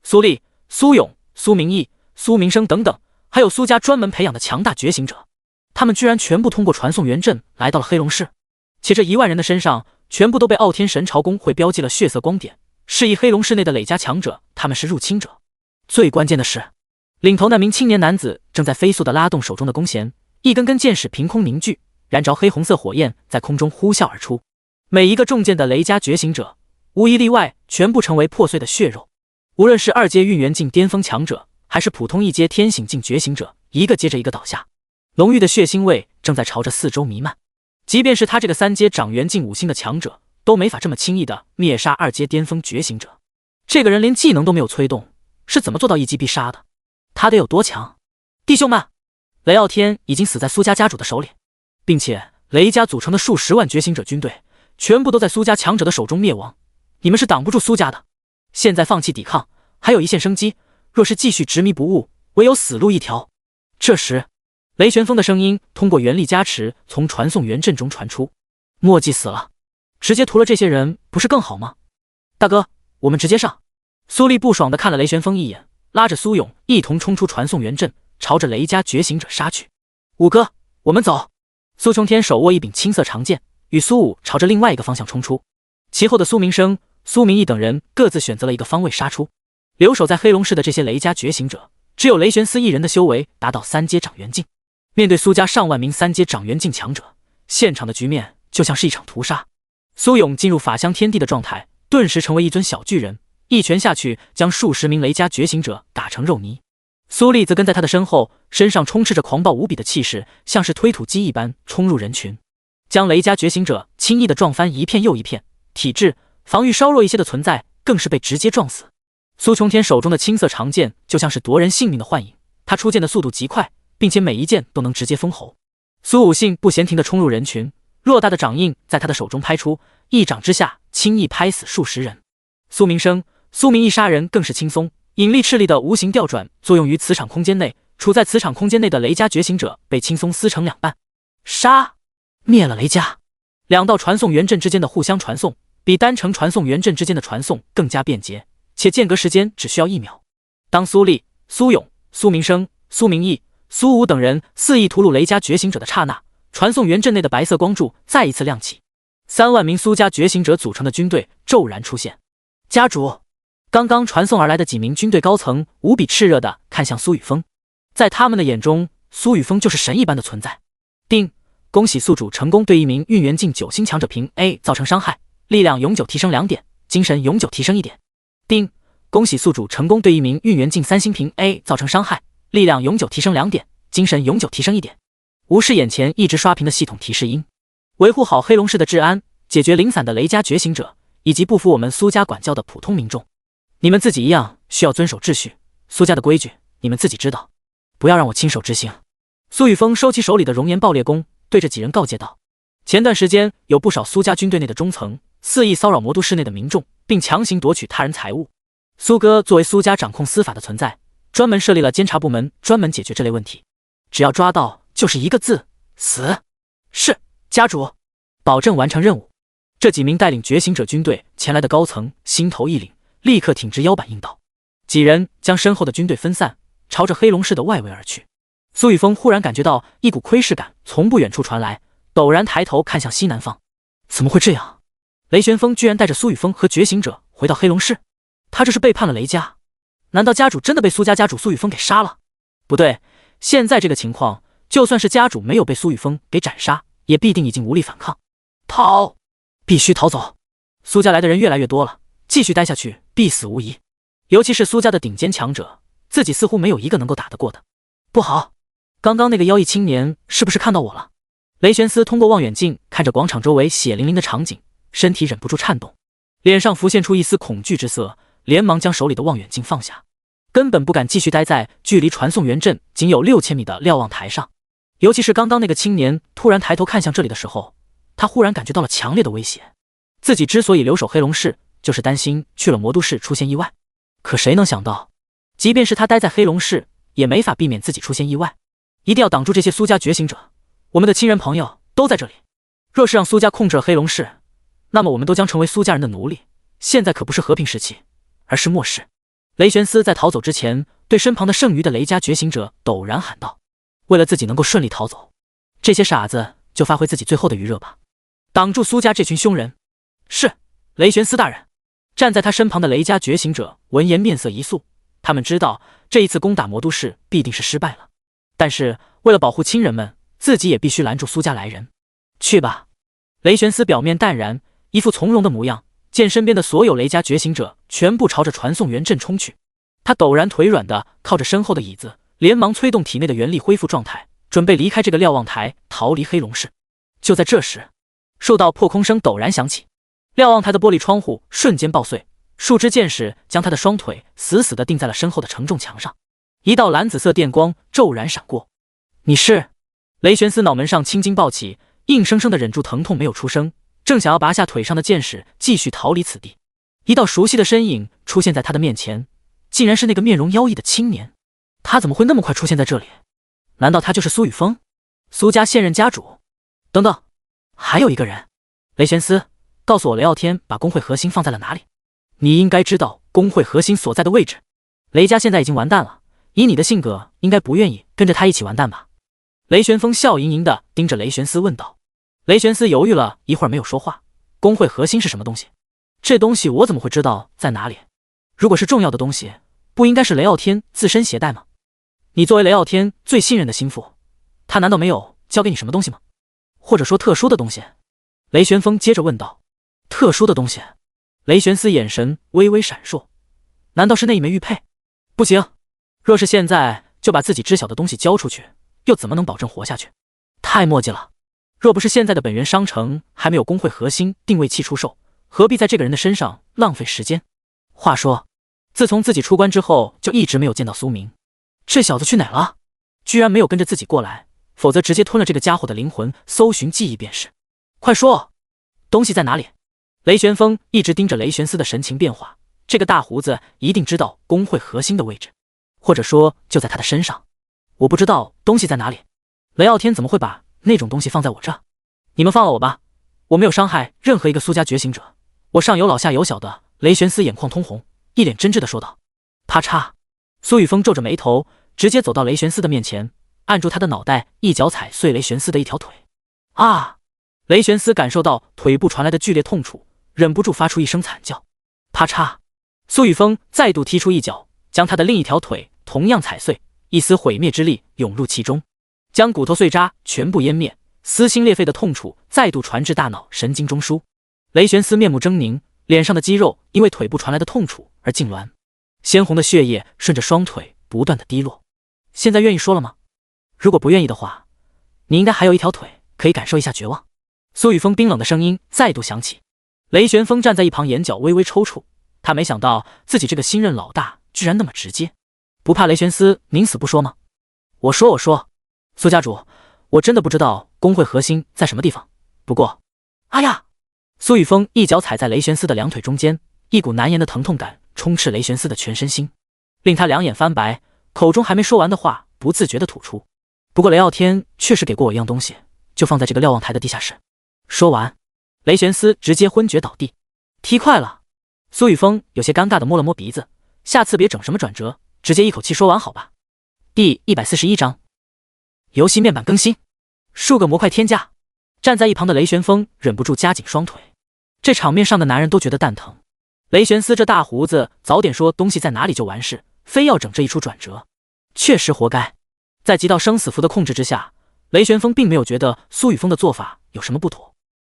苏丽、苏勇、苏明义、苏明生等等，还有苏家专门培养的强大觉醒者，他们居然全部通过传送元阵来到了黑龙市，且这1万人的身上全部都被傲天神朝公会标记了血色光点，示意黑龙市内的雷家强者他们是入侵者。最关键的是，领头那名青年男子正在飞速地拉动手中的弓弦，一根根箭矢凭空凝聚，燃着黑红色火焰在空中呼啸而出。每一个中箭的雷家觉醒者无一例外全部成为破碎的血肉，无论是2阶运元境巅峰强者还是普通1阶天醒境觉醒者，一个接着一个倒下，浓郁的血腥味正在朝着四周弥漫。即便是他这个3阶长元境5星的强者都没法这么轻易的灭杀2阶巅峰觉醒者。这个人连技能都没有催动，是怎么做到一击必杀的？他得有多强？弟兄们，雷傲天已经死在苏家家主的手里，并且雷家组成的数十万觉醒者军队全部都在苏家强者的手中灭亡，你们是挡不住苏家的。现在放弃抵抗还有一线生机，若是继续执迷不悟，唯有死路一条。这时雷玄风的声音通过元力加持从传送元阵中传出，墨迹死了，直接屠了这些人不是更好吗？大哥，我们直接上。苏丽不爽地看了雷玄风一眼，拉着苏勇一同冲出传送元阵，朝着雷家觉醒者杀去。五哥，我们走。苏琼天手握一柄青色长剑，与苏武朝着另外一个方向冲出，其后的苏明生、苏明义等人各自选择了一个方位杀出。留守在黑龙市的这些雷家觉醒者，只有雷玄思一人的修为达到3阶长元境。面对苏家上万名3阶长元境强者，现场的局面就像是一场屠杀。苏勇进入法相天地的状态，顿时成为一尊小巨人，一拳下去，将数十名雷家觉醒者打成肉泥。苏丽则跟在他的身后，身上充斥着狂暴无比的气势，像是推土机一般冲入人群，将雷家觉醒者轻易地撞翻一片又一片。体质、防御稍弱一些的存在，更是被直接撞死。苏琼天手中的青色长剑就像是夺人性命的幻影，他出剑的速度极快，并且每一剑都能直接封喉。苏武信不闲停地冲入人群，偌大的掌印在他的手中拍出，一掌之下轻易拍死数十人。苏明生、苏明义杀人更是轻松，引力斥力的无形调转作用于磁场空间内，处在磁场空间内的雷家觉醒者被轻松撕成两半。杀！灭了雷家！两道传送元阵之间的互相传送，比单程传送元阵之间的传送更加便捷，且间隔时间只需要1秒。当苏丽、苏勇、苏明生、苏明义、苏武等人肆意屠戮雷家觉醒者的刹那，传送元阵内的白色光柱再一次亮起，3万名苏家觉醒者组成的军队骤然出现。家主！刚刚传送而来的几名军队高层无比炽热地看向苏雨峰，在他们的眼中，苏雨峰就是神一般的存在。丁，恭喜宿主成功对一名运元境9星强者凭 A 造成伤害，力量永久提升2点，精神永久提升1点。丁，恭喜宿主成功对一名运元境3星凭 A 造成伤害，力量永久提升2点，精神永久提升1点。无视眼前一直刷屏的系统提示音，维护好黑龙市的治安，解决零散的雷家觉醒者以及不服我们苏家管教的普通民众。你们自己一样需要遵守秩序，苏家的规矩你们自己知道，不要让我亲手执行。苏雨峰收起手里的熔岩爆裂弓，对着几人告诫道：前段时间有不少苏家军队内的中层肆意骚扰魔都市内的民众，并强行夺取他人财物。苏哥作为苏家掌控司法的存在，专门设立了监察部门，专门解决这类问题。只要抓到，就是一个字：死。是，家主，保证完成任务。这几名带领觉醒者军队前来的高层心头一凛，立刻挺直腰板应道。几人将身后的军队分散，朝着黑龙市的外围而去。苏雨峰忽然感觉到一股窥视感从不远处传来，陡然抬头看向西南方。怎么会这样？雷玄风居然带着苏雨峰和觉醒者回到黑龙市，他这是背叛了雷家？难道家主真的被苏家家主苏雨峰给杀了？不对，现在这个情况，就算是家主没有被苏雨峰给斩杀，也必定已经无力反抗。逃！必须逃走！苏家来的人越来越多了，继续待下去必死无疑。尤其是苏家的顶尖强者，自己似乎没有一个能够打得过的。不好，刚刚那个妖异青年是不是看到我了？雷玄思通过望远镜看着广场周围血淋淋的场景，身体忍不住颤动，脸上浮现出一丝恐惧之色，连忙将手里的望远镜放下，根本不敢继续待在距离传送元阵仅有6000米的瞭望台上。尤其是刚刚那个青年突然抬头看向这里的时候，他忽然感觉到了强烈的威胁。自己之所以留守黑龙市，就是担心去了魔都市出现意外。可谁能想到，即便是他待在黑龙市，也没法避免自己出现意外。一定要挡住这些苏家觉醒者，我们的亲人朋友都在这里。若是让苏家控制了黑龙市，那么我们都将成为苏家人的奴隶。现在可不是和平时期，而是末世。雷玄思在逃走之前，对身旁的剩余的雷家觉醒者陡然喊道：为了自己能够顺利逃走，这些傻子就发挥自己最后的余热吧，挡住苏家这群凶人。是，雷玄思大人。站在他身旁的雷家觉醒者闻言面色一肃，他们知道这一次攻打魔都市必定是失败了，但是为了保护亲人们，自己也必须拦住苏家来人。去吧。雷玄思表面淡然，一副从容的模样，见身边的所有雷家觉醒者全部朝着传送元阵冲去，他陡然腿软的靠着身后的椅子，连忙催动体内的元力恢复状态，准备离开这个瞭望台，逃离黑龙市。就在这时，数道破空声陡然响起，瞭望台的玻璃窗户瞬间爆碎，数支箭矢将他的双腿死死地钉在了身后的承重墙上。一道蓝紫色电光骤然闪过。你是？雷玄思脑门上青筋暴起，硬生生地忍住疼痛没有出声，正想要拔下腿上的箭矢继续逃离此地，一道熟悉的身影出现在他的面前，竟然是那个面容妖异的青年。他怎么会那么快出现在这里？难道他就是苏雨峰，苏家现任家主？等等，还有一个人。雷玄思，告诉我雷傲天把工会核心放在了哪里？你应该知道工会核心所在的位置。雷家现在已经完蛋了，以你的性格，应该不愿意跟着他一起完蛋吧？雷玄风笑盈盈地盯着雷玄思问道。雷玄思犹豫了一会儿没有说话。工会核心是什么东西？这东西我怎么会知道在哪里？如果是重要的东西，不应该是雷傲天自身携带吗？你作为雷傲天最信任的心腹，他难道没有交给你什么东西吗？或者说特殊的东西？雷玄风接着问道。特殊的东西？雷玄思眼神微微闪烁，难道是那一枚玉佩？不行，若是现在就把自己知晓的东西交出去，又怎么能保证活下去？太墨迹了！若不是现在的本源商城还没有工会核心定位器出售，何必在这个人的身上浪费时间？话说，自从自己出关之后，就一直没有见到苏明，这小子去哪了？居然没有跟着自己过来，否则直接吞了这个家伙的灵魂，搜寻记忆便是。快说，东西在哪里？雷玄风一直盯着雷玄思的神情变化，这个大胡子一定知道工会核心的位置，或者说就在他的身上。我不知道东西在哪里，雷傲天怎么会把那种东西放在我这？你们放了我吧，我没有伤害任何一个苏家觉醒者，我上有老下有小的。雷玄思眼眶通红，一脸真挚地说道。啪嚓，苏雨峰皱着眉头，直接走到雷玄思的面前，按住他的脑袋，一脚踩碎雷玄思的一条腿。啊！雷玄思感受到腿部传来的剧烈痛楚，忍不住发出一声惨叫。啪嚓，苏雨峰再度踢出一脚，将他的另一条腿同样踩碎，一丝毁灭之力涌入其中，将骨头碎渣全部湮灭，撕心裂肺的痛楚再度传至大脑神经中枢。雷玄思面目狰狞，脸上的肌肉因为腿部传来的痛楚而痉挛，鲜红的血液顺着双腿不断的滴落。现在愿意说了吗？如果不愿意的话，你应该还有一条腿可以感受一下绝望。苏雨峰冰冷的声音再度响起。雷玄风站在一旁，眼角微微抽搐，他没想到自己这个新任老大居然那么直接，不怕雷玄思宁死不说吗？我说，苏家主，我真的不知道工会核心在什么地方，不过……哎呀！苏雨峰一脚踩在雷玄思的两腿中间，一股难言的疼痛感充斥雷玄思的全身心，令他两眼翻白，口中还没说完的话不自觉地吐出。不过雷傲天确实给过我一样东西，就放在这个瞭望台的地下室。说完，雷玄思直接昏厥倒地。踢快了！苏雨峰有些尴尬地摸了摸鼻子，下次别整什么转折，直接一口气说完好吧。第141章，游戏面板更新，数个模块添加。站在一旁的雷玄风忍不住夹紧双腿，这场面上的男人都觉得蛋疼。雷玄思这大胡子早点说东西在哪里就完事，非要整这一出转折，确实活该。在极道生死符的控制之下，雷玄风并没有觉得苏雨峰的做法有什么不妥。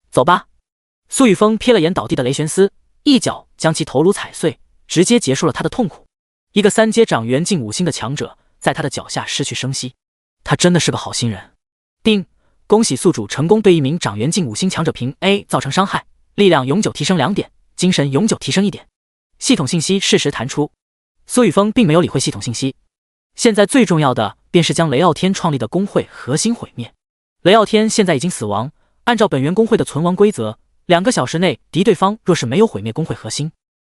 走吧。苏雨峰瞥了眼倒地的雷玄思，一脚将其头颅踩碎，直接结束了他的痛苦。一个3阶掌元境5星的强者在他的脚下失去生息，他真的是个好心人。丁，恭喜宿主成功对一名掌元境5星强者凭 A 造成伤害，力量永久提升2点，精神永久提升1点。系统信息适时弹出。苏雨峰并没有理会系统信息，现在最重要的便是将雷傲天创立的工会核心毁灭。雷傲天现在已经死亡，按照本源工会的存亡规则，2个小时内敌对方若是没有毁灭工会核心，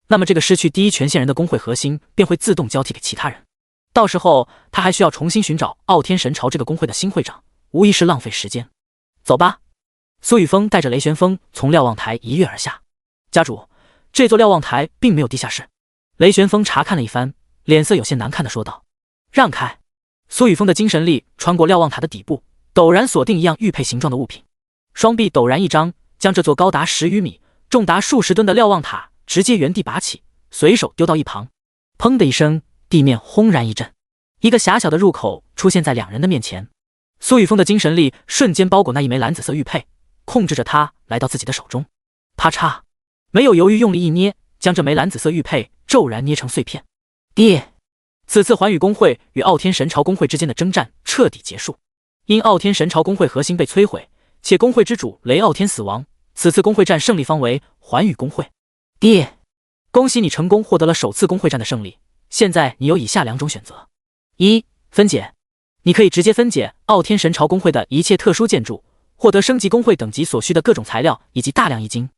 那么这个失去第一权限人的工会核心便会自动交替给其他人，到时候他还需要重新寻找傲天神朝这个工会的新会长，无疑是浪费时间。走吧。苏雨峰带着雷玄风从瞭望台一跃而下。家主，这座瞭望台并没有地下室。雷玄风查看了一番，脸色有些难看的说道。让开。苏雨峰的精神力穿过瞭望塔的底部，陡然锁定一样玉佩形状的物品，双臂陡然一张，将这座高达10余米、重达数十吨的瞭望塔直接原地拔起，随手丢到一旁。砰的一声，地面轰然一震，一个狭小的入口出现在2人的面前。苏雨峰的精神力瞬间包裹那一枚蓝紫色玉佩，控制着它来到自己的手中。啪嚓，没有犹豫，用力一捏，将这枚蓝紫色玉佩骤然捏成碎片。爹！此次环宇工会与傲天神朝工会之间的征战彻底结束，因傲天神朝工会核心被摧毁，且工会之主雷傲天死亡，此次工会战胜利方为环宇工会。爹！恭喜你成功获得了首次工会战的胜利，现在你有以下2种选择：一、分解，你可以直接分解傲天神朝工会的一切特殊建筑，获得升级工会等级所需的各种材料以及大量一金。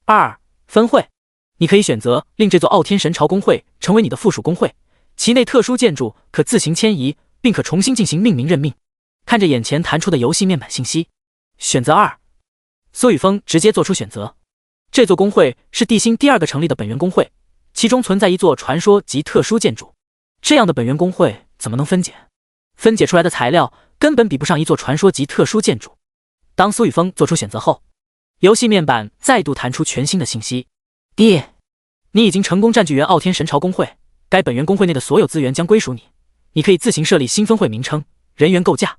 2、分会，你可以选择令这座傲天神朝工会成为你的附属工会，其内特殊建筑可自行迁移，并可重新进行命名任命。看着眼前弹出的游戏面板信息，选择2。苏雨峰直接做出选择。这座工会是地心第2个成立的本源工会，其中存在一座传说级特殊建筑，这样的本源工会怎么能分解？分解出来的材料根本比不上一座传说级特殊建筑。当苏雨峰做出选择后，游戏面板再度弹出全新的信息。爹，你已经成功占据原傲天神朝工会，该本源工会内的所有资源将归属你，你可以自行设立新分会名称、人员构架。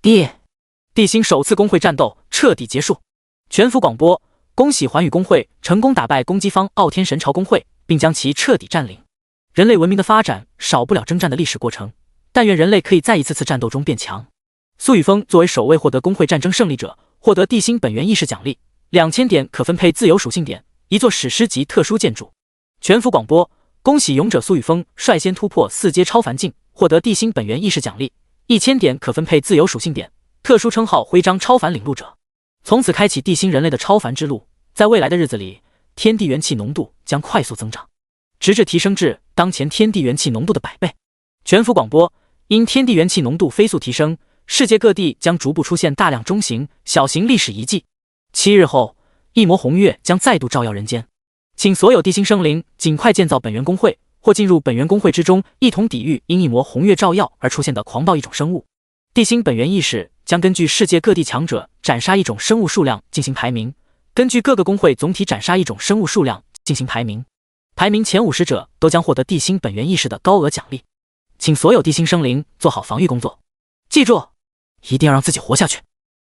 爹，地心首次工会战斗彻底结束。全服广播，恭喜环宇工会成功打败攻击方傲天神朝工会，并将其彻底占领。人类文明的发展少不了征战的历史过程，但愿人类可以在一次次战斗中变强。苏雨峰作为首位获得工会战争胜利者，获得地心本源意识奖励2000点，可分配自由属性点，一座史诗级特殊建筑。全服广播，恭喜勇者苏雨峰率先突破4阶超凡境，获得地心本源意识奖励1000点，可分配自由属性点，特殊称号徽章超凡领路者。从此开启地心人类的超凡之路，在未来的日子里，天地元气浓度将快速增长，直至提升至当前天地元气浓度的100倍。全服广播，因天地元气浓度飞速提升，世界各地将逐步出现大量中型、小型历史遗迹。7日后，一魔红月将再度照耀人间，请所有地心生灵尽快建造本源公会，或进入本源公会之中，一同抵御因一魔红月照耀而出现的狂暴异种生物。地心本源意识将根据世界各地强者斩杀异种生物数量进行排名，根据各个公会总体斩杀异种生物数量进行排名，排名前50者都将获得地心本源意识的高额奖励。请所有地心生灵做好防御工作，记住，一定要让自己活下去。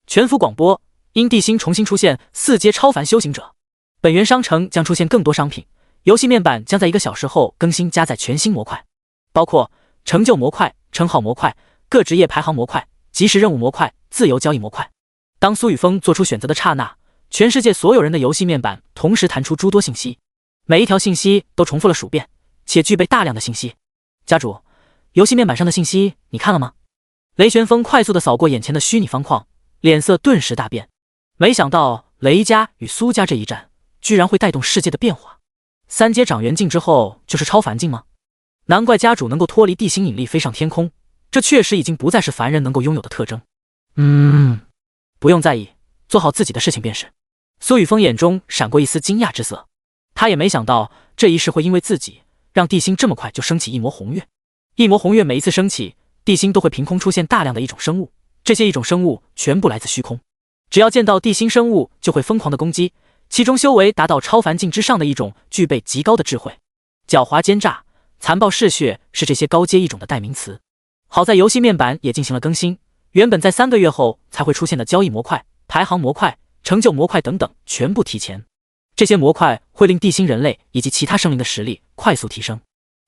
全服广播，因地心重新出现4阶超凡修行者，本源商城将出现更多商品，游戏面板将在1个小时后更新加载全新模块，包括成就模块、称号模块、各职业排行模块、即时任务模块、自由交易模块。当苏雨峰做出选择的刹那，全世界所有人的游戏面板同时弹出诸多信息，每一条信息都重复了数遍，且具备大量的信息。家主，游戏面板上的信息你看了吗？雷旋风快速地扫过眼前的虚拟方框，脸色顿时大变。没想到雷家与苏家这一战居然会带动世界的变化。3阶长元境之后就是超凡境吗？难怪家主能够脱离地心引力飞上天空，这确实已经不再是凡人能够拥有的特征。不用在意，做好自己的事情便是。苏雨峰眼中闪过一丝惊讶之色，他也没想到这一世会因为自己让地心这么快就升起一魔红月。一魔红月每一次升起，地心都会凭空出现大量的异种生物，这些异种生物全部来自虚空，只要见到地心生物就会疯狂的攻击，其中修为达到超凡境之上的异种具备极高的智慧。狡猾奸诈、残暴嗜血是这些高阶异种的代名词。好在游戏面板也进行了更新，原本在3个月后才会出现的交易模块、排行模块、成就模块等等全部提前。这些模块会令地心人类以及其他生灵的实力快速提升，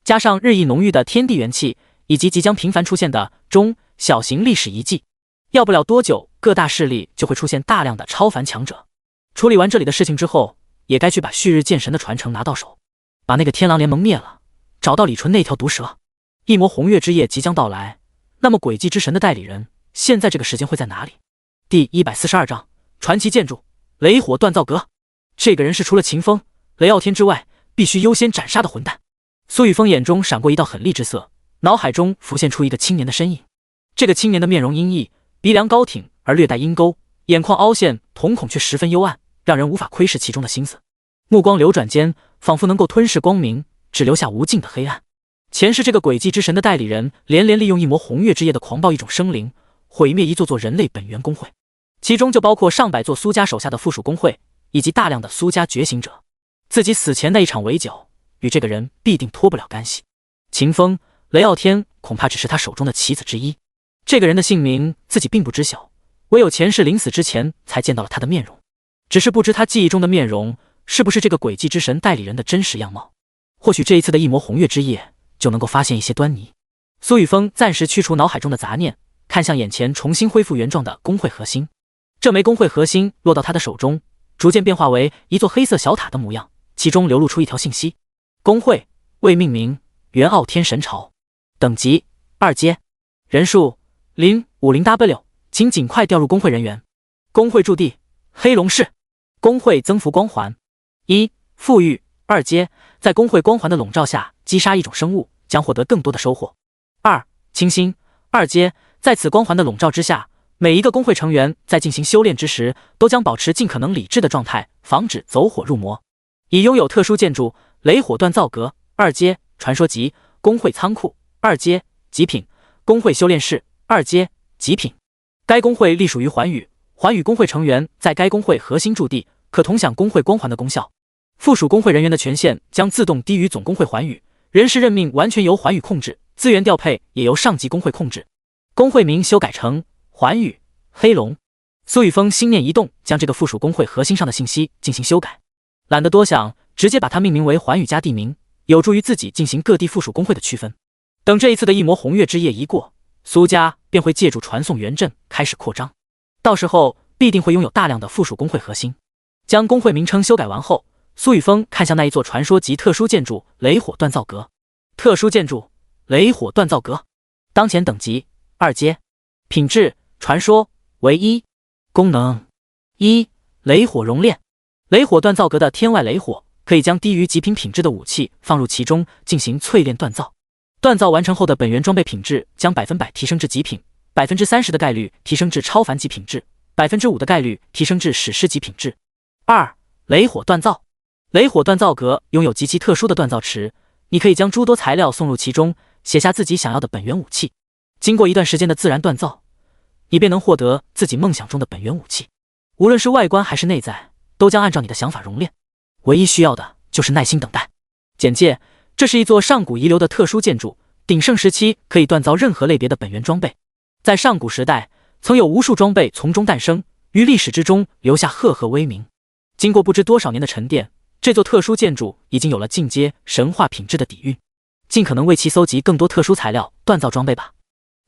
加上日益浓郁的天地元气，以及即将频繁出现的中小型历史遗迹，要不了多久，各大势力就会出现大量的超凡强者。处理完这里的事情之后，也该去把旭日剑神的传承拿到手，把那个天狼联盟灭了，找到李纯那条毒蛇。一魔红月之夜即将到来，那么诡计之神的代理人现在这个时间会在哪里？第142章传奇建筑雷火锻造阁。这个人是除了秦风、雷傲天之外必须优先斩杀的混蛋。苏雨峰眼中闪过一道狠厉之色，脑海中浮现出一个青年的身影。这个青年的面容英毅，鼻梁高挺而略带鹰钩，眼眶凹陷，瞳孔却十分幽暗，让人无法窥视其中的心思。目光流转间，仿佛能够吞噬光明，只留下无尽的黑暗。前世这个诡计之神的代理人连连利用一魔红月之夜的狂暴异种生灵，毁灭一座座人类本源公会，其中就包括上百座苏家手下的附属公会，以及大量的苏家觉醒者。自己死前的一场围剿，与这个人必定脱不了干系。秦风、雷傲天恐怕只是他手中的棋子之一。这个人的姓名自己并不知晓，唯有前世临死之前才见到了他的面容，只是不知他记忆中的面容是不是这个诡计之神代理人的真实样貌。或许这一次的一魔红月之夜就能够发现一些端倪。苏雨峰暂时驱除脑海中的杂念，看向眼前重新恢复原状的工会核心。这枚工会核心落到他的手中，逐渐变化为一座黑色小塔的模样，其中流露出一条信息：工会未命名，元傲天神朝，等级2阶，人数050W，请尽快调入工会人员。工会驻地黑龙市。工会增幅光环1，富裕2阶，在工会光环的笼罩下击杀一种生物将获得更多的收获。2，清新2阶，在此光环的笼罩之下，每一个工会成员在进行修炼之时都将保持尽可能理智的状态，防止走火入魔。已拥有特殊建筑雷火锻造阁2阶，传说级工会仓库2阶，极品工会修炼室2阶，极品。该工会隶属于环宇，环宇工会成员在该工会核心驻地可同享工会光环的功效。附属工会人员的权限将自动低于总工会环宇，人事任命完全由环宇控制，资源调配也由上级工会控制。工会名修改成环宇黑龙。苏雨峰心念一动，将这个附属工会核心上的信息进行修改，懒得多想，直接把它命名为环宇加地名，有助于自己进行各地附属工会的区分。等这一次的一魔红月之夜一过，苏家便会借助传送元阵开始扩张，到时候必定会拥有大量的附属工会核心。将工会名称修改完后，苏雨峰看向那一座传说级特殊建筑雷火锻造阁。特殊建筑雷火锻造阁，当前等级2阶，品质传说为1，功能1，雷火熔炼。雷火锻造阁的天外雷火可以将低于极品品质的武器放入其中进行淬炼锻造，锻造完成后的本源装备品质将100%提升至极品，30%的概率提升至超凡级品质，5%的概率提升至史诗级品质。2. 雷火锻造。雷火锻造阁拥有极其特殊的锻造池，你可以将诸多材料送入其中，写下自己想要的本源武器。经过一段时间的自然锻造，你便能获得自己梦想中的本源武器，无论是外观还是内在，都将按照你的想法熔炼。唯一需要的就是耐心等待。简介：这是一座上古遗留的特殊建筑，鼎盛时期可以锻造任何类别的本源装备。在上古时代，曾有无数装备从中诞生，于历史之中留下赫赫威名。经过不知多少年的沉淀，这座特殊建筑已经有了进阶神话品质的底蕴。尽可能为其搜集更多特殊材料，锻造装备吧。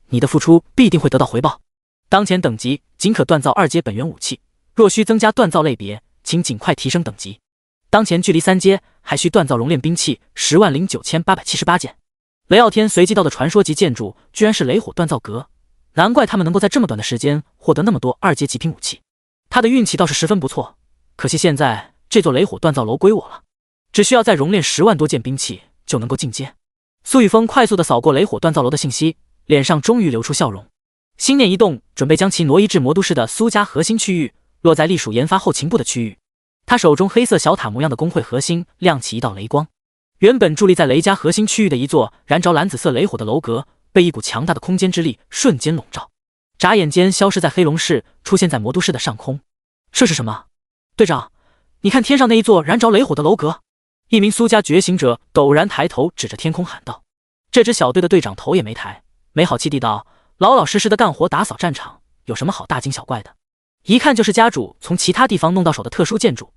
你的付出必定会得到回报。当前等级仅可锻造2阶本源武器，若需增加锻造类别，请尽快提升等级。当前距离3阶还需锻造熔炼兵器109878件。雷傲天随即到的传说级建筑居然是雷火锻造阁，难怪他们能够在这么短的时间获得那么多2阶极品武器。他的运气倒是十分不错，可惜现在这座雷火锻造楼归我了，只需要再熔炼10万多件兵器就能够进阶。苏雨峰快速地扫过雷火锻造楼的信息，脸上终于流出笑容，心念一动，准备将其挪移至魔都市的苏家核心区域，落在隶属研发后勤部的区域。他手中黑色小塔模样的工会核心亮起一道雷光，原本伫立在雷家核心区域的一座燃着蓝紫色雷火的楼阁，被一股强大的空间之力瞬间笼罩，眨眼间消失在黑龙市，出现在魔都市的上空。这是什么？队长，你看天上那一座燃着雷火的楼阁。一名苏家觉醒者陡然抬头指着天空喊道。这支小队的队长头也没抬，没好气地道：老老实实的干活打扫战场，有什么好大惊小怪的？一看就是家主从其他地方弄到手的特殊建筑，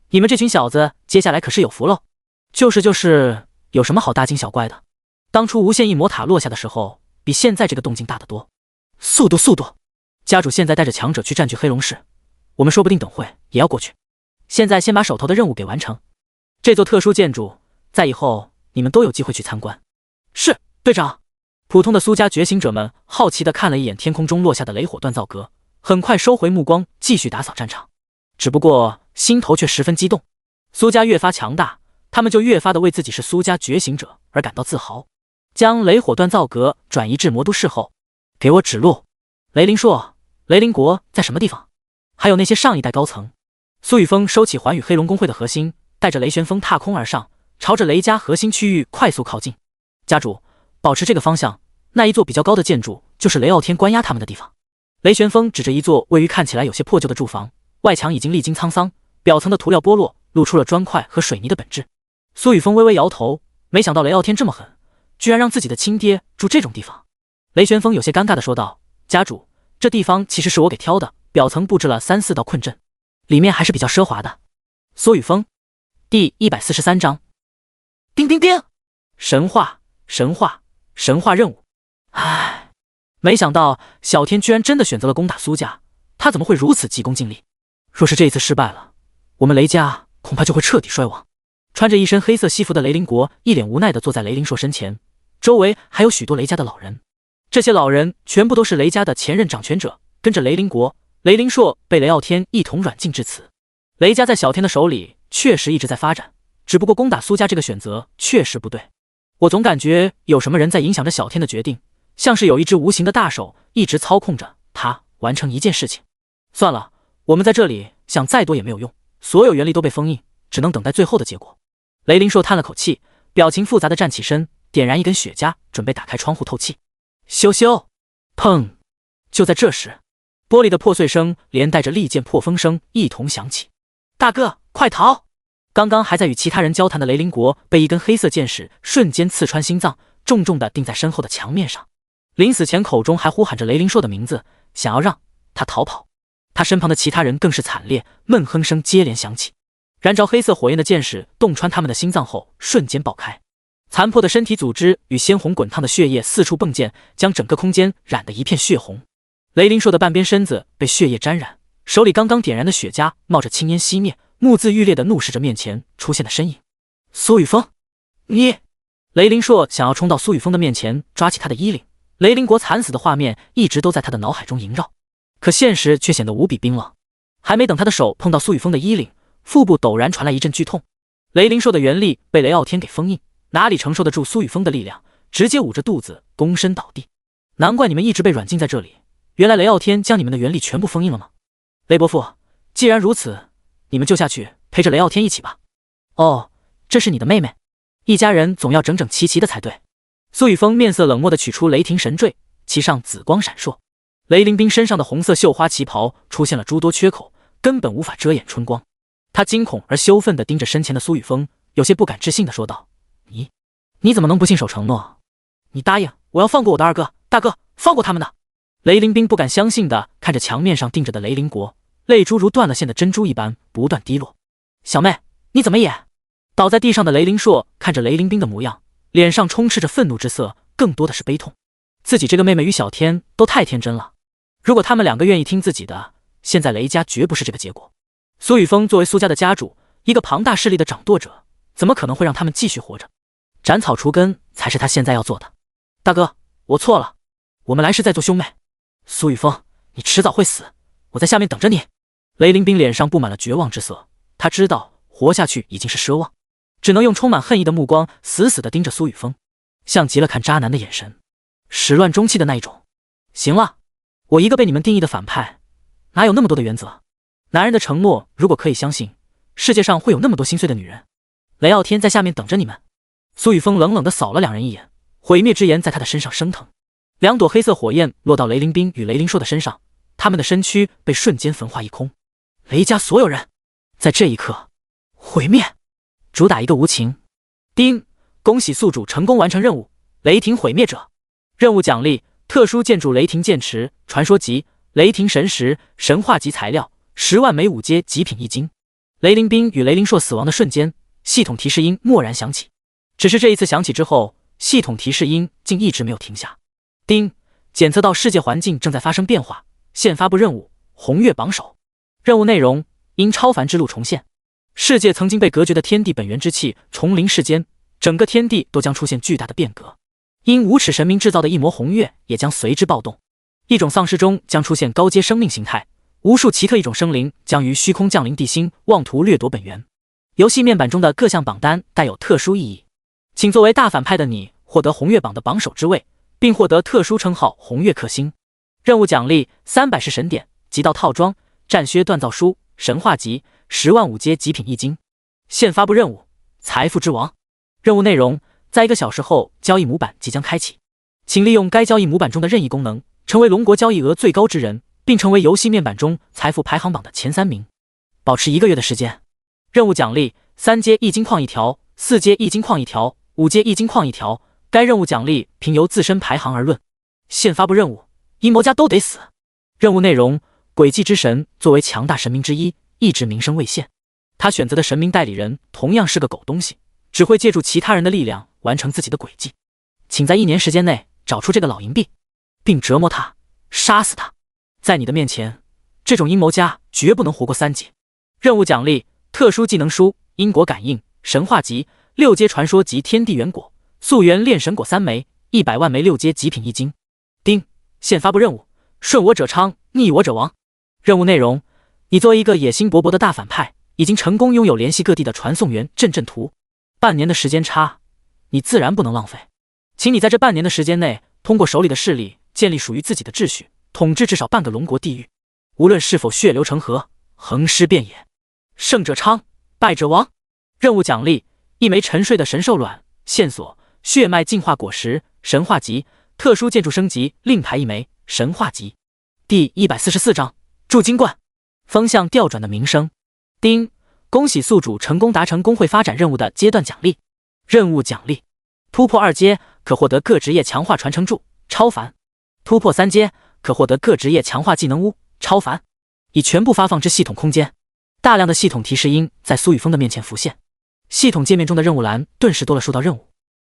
你们这群小子接下来可是有福喽。就是，有什么好大惊小怪的？当初无限异魔塔落下的时候，比现在这个动静大得多。速度！家主现在带着强者去占据黑龙市，我们说不定等会也要过去。现在先把手头的任务给完成。这座特殊建筑，在以后你们都有机会去参观。是，队长。普通的苏家觉醒者们好奇地看了一眼天空中落下的雷火锻造阁，很快收回目光，继续打扫战场。只不过心头却十分激动。苏家越发强大，他们就越发的为自己是苏家觉醒者而感到自豪。将雷火锻造阁转移至魔都市后，给我指路。雷灵硕，雷灵国在什么地方？还有那些上一代高层。苏雨峰收起环宇黑龙公会的核心，带着雷旋风踏空而上，朝着雷家核心区域快速靠近。家主，保持这个方向，那一座比较高的建筑就是雷傲天关押他们的地方。雷旋风指着一座位于看起来有些破旧的住房，外墙已经历经沧桑，表层的涂料剥落，露出了砖块和水泥的本质。苏雨峰微微摇头，没想到雷傲天这么狠，居然让自己的亲爹住这种地方。雷旋风有些尴尬地说道：家主，这地方其实是我给挑的，表层布置了3、4道困阵，里面还是比较奢华的。苏雨峰第143章。叮叮叮！神话任务。唉，没想到小天居然真的选择了攻打苏家，他怎么会如此急功近利？若是这一次失败了，我们雷家恐怕就会彻底衰亡。穿着一身黑色西服的雷灵国一脸无奈地坐在雷灵硕身前，周围还有许多雷家的老人。这些老人全部都是雷家的前任掌权者，跟着雷灵国，雷灵硕被雷傲天一同软禁至此。雷家在小天的手里确实一直在发展，只不过攻打苏家这个选择确实不对。我总感觉有什么人在影响着小天的决定，像是有一只无形的大手一直操控着他完成一件事情。算了，我们在这里想再多也没有用，所有原力都被封印，只能等待最后的结果。雷灵硕叹了口气，表情复杂的站起身，点燃一根雪茄，准备打开窗户透气。咻咻，砰！就在这时，玻璃的破碎声连带着利剑破风声一同响起。大哥，快逃！刚刚还在与其他人交谈的雷灵国被一根黑色剑矢瞬间刺穿心脏，重重地钉在身后的墙面上。临死前口中还呼喊着雷灵硕的名字，想要让他逃跑。他身旁的其他人更是惨烈，闷哼声接连响起。燃着黑色火焰的箭矢洞穿他们的心脏后瞬间爆开，残破的身体组织与鲜红滚烫的血液四处迸溅，将整个空间染得一片血红。雷灵硕的半边身子被血液沾染，手里刚刚点燃的雪茄冒着青烟熄灭，目眦欲裂地怒视着面前出现的身影。苏雨峰，你！雷灵硕想要冲到苏雨峰的面前，抓起他的衣领。雷灵国惨死的画面一直都在他的脑海中萦绕，可现实却显得无比冰冷。还没等他的手碰到苏雨峰的衣领，腹部陡然传来一阵剧痛。雷灵硕的元力被雷傲天给封印，哪里承受得住苏雨峰的力量，直接捂着肚子躬身倒地。难怪你们一直被软禁在这里，原来雷傲天将你们的元力全部封印了吗？雷伯父，既然如此，你们就下去陪着雷傲天一起吧。哦，这是你的妹妹，一家人总要整整齐齐的才对。苏雨峰面色冷漠地取出雷霆神坠，其上紫光闪烁。雷凌冰身上的红色绣花旗袍出现了诸多缺口，根本无法遮掩春光。他惊恐而羞愤地盯着身前的苏雨峰，有些不敢置信地说道：你怎么能不信守承诺？你答应我要放过我的二哥、大哥，放过他们的。雷凌冰不敢相信地看着墙面上钉着的雷凌国，泪珠如断了线的珍珠一般不断滴落。小妹，你怎么也……倒在地上的雷凌硕看着雷凌冰的模样，脸上充斥着愤怒之色，更多的是悲痛。自己这个妹妹与小天都太天真了，如果他们两个愿意听自己的，现在雷家绝不是这个结果。苏雨峰作为苏家的家主，一个庞大势力的掌舵者，怎么可能会让他们继续活着？斩草除根才是他现在要做的。大哥，我错了，我们来世再做兄妹。苏雨峰，你迟早会死，我在下面等着你。雷凌冰脸上布满了绝望之色，他知道活下去已经是奢望，只能用充满恨意的目光死死地盯着苏雨峰，像极了看渣男的眼神，始乱终弃的那一种。行了，我一个被你们定义的反派，哪有那么多的原则？男人的承诺如果可以相信，世界上会有那么多心碎的女人。雷傲天在下面等着你们。苏雨峰冷冷地扫了两人一眼，毁灭之炎在他的身上升腾，两朵黑色火焰落到雷凌冰与雷凌硕的身上，他们的身躯被瞬间焚化一空。雷家所有人在这一刻毁灭，主打一个无情。丁，恭喜宿主成功完成任务，雷霆毁灭者。任务奖励：特殊建筑雷霆剑池，传说级，雷霆神石，神话级材料，10万枚5阶极品1金。雷凌冰与雷凌硕死亡的瞬间，系统提示音蓦然响起。只是这一次响起之后，系统提示音竟一直没有停下。丁，检测到世界环境正在发生变化，现发布任务：红月榜首。任务内容：因超凡之路重现，世界曾经被隔绝的天地本源之气重临世间，整个天地都将出现巨大的变革。因无耻神明制造的一魔红月也将随之暴动，一种丧尸中将出现高阶生命形态，无数奇特异种生灵将于虚空降临地心，妄图掠夺本源。游戏面板中的各项榜单带有特殊意义，请作为大反派的你获得红月榜的榜首之位，并获得特殊称号红月克星。任务奖励：300式神典、极道套装、战靴锻造书、神话级，10万5阶极品1金。现发布任务：财富之王。任务内容：在1个小时后，交易模板即将开启，请利用该交易模板中的任意功能，成为龙国交易额最高之人，并成为游戏面板中财富排行榜的前3名。保持1个月的时间。任务奖励：3阶易金矿1条，4阶易金矿1条，5阶易金矿1条。该任务奖励凭由自身排行而论。现发布任务：阴谋家都得死。任务内容：诡计之神作为强大神明之一，一直名声未现。他选择的神明代理人同样是个狗东西，只会借助其他人的力量完成自己的诡计。请在1年时间内找出这个老银币，并折磨他，杀死他。在你的面前，这种阴谋家绝不能活过3级。任务奖励：特殊技能书、因果感应、神话级、6阶传说级天地元果、溯源炼神果3枚，100万枚6阶极品1金。丁，现发布任务：顺我者昌，逆我者亡。任务内容：你作为一个野心勃勃的大反派，已经成功拥有联系各地的传送源阵阵图。半年的时间差，你自然不能浪费。请你在这半年的时间内，通过手里的势力建立属于自己的秩序，统治至少半个龙国地域。无论是否血流成河，横尸遍野。胜者昌，败者亡。任务奖励：1枚沉睡的神兽卵，线索：血脉进化果实，神话级，特殊建筑升级，另排1枚，神话级。第144章铸金冠。风向调转的鸣声。丁，恭喜宿主成功达成工会发展任务的阶段奖励。任务奖励：突破2阶可获得各职业强化传承柱，超凡；突破3阶可获得各职业强化技能屋，超凡。已全部发放至系统空间。大量的系统提示音在苏雨峰的面前浮现，系统界面中的任务栏顿时多了数道任务，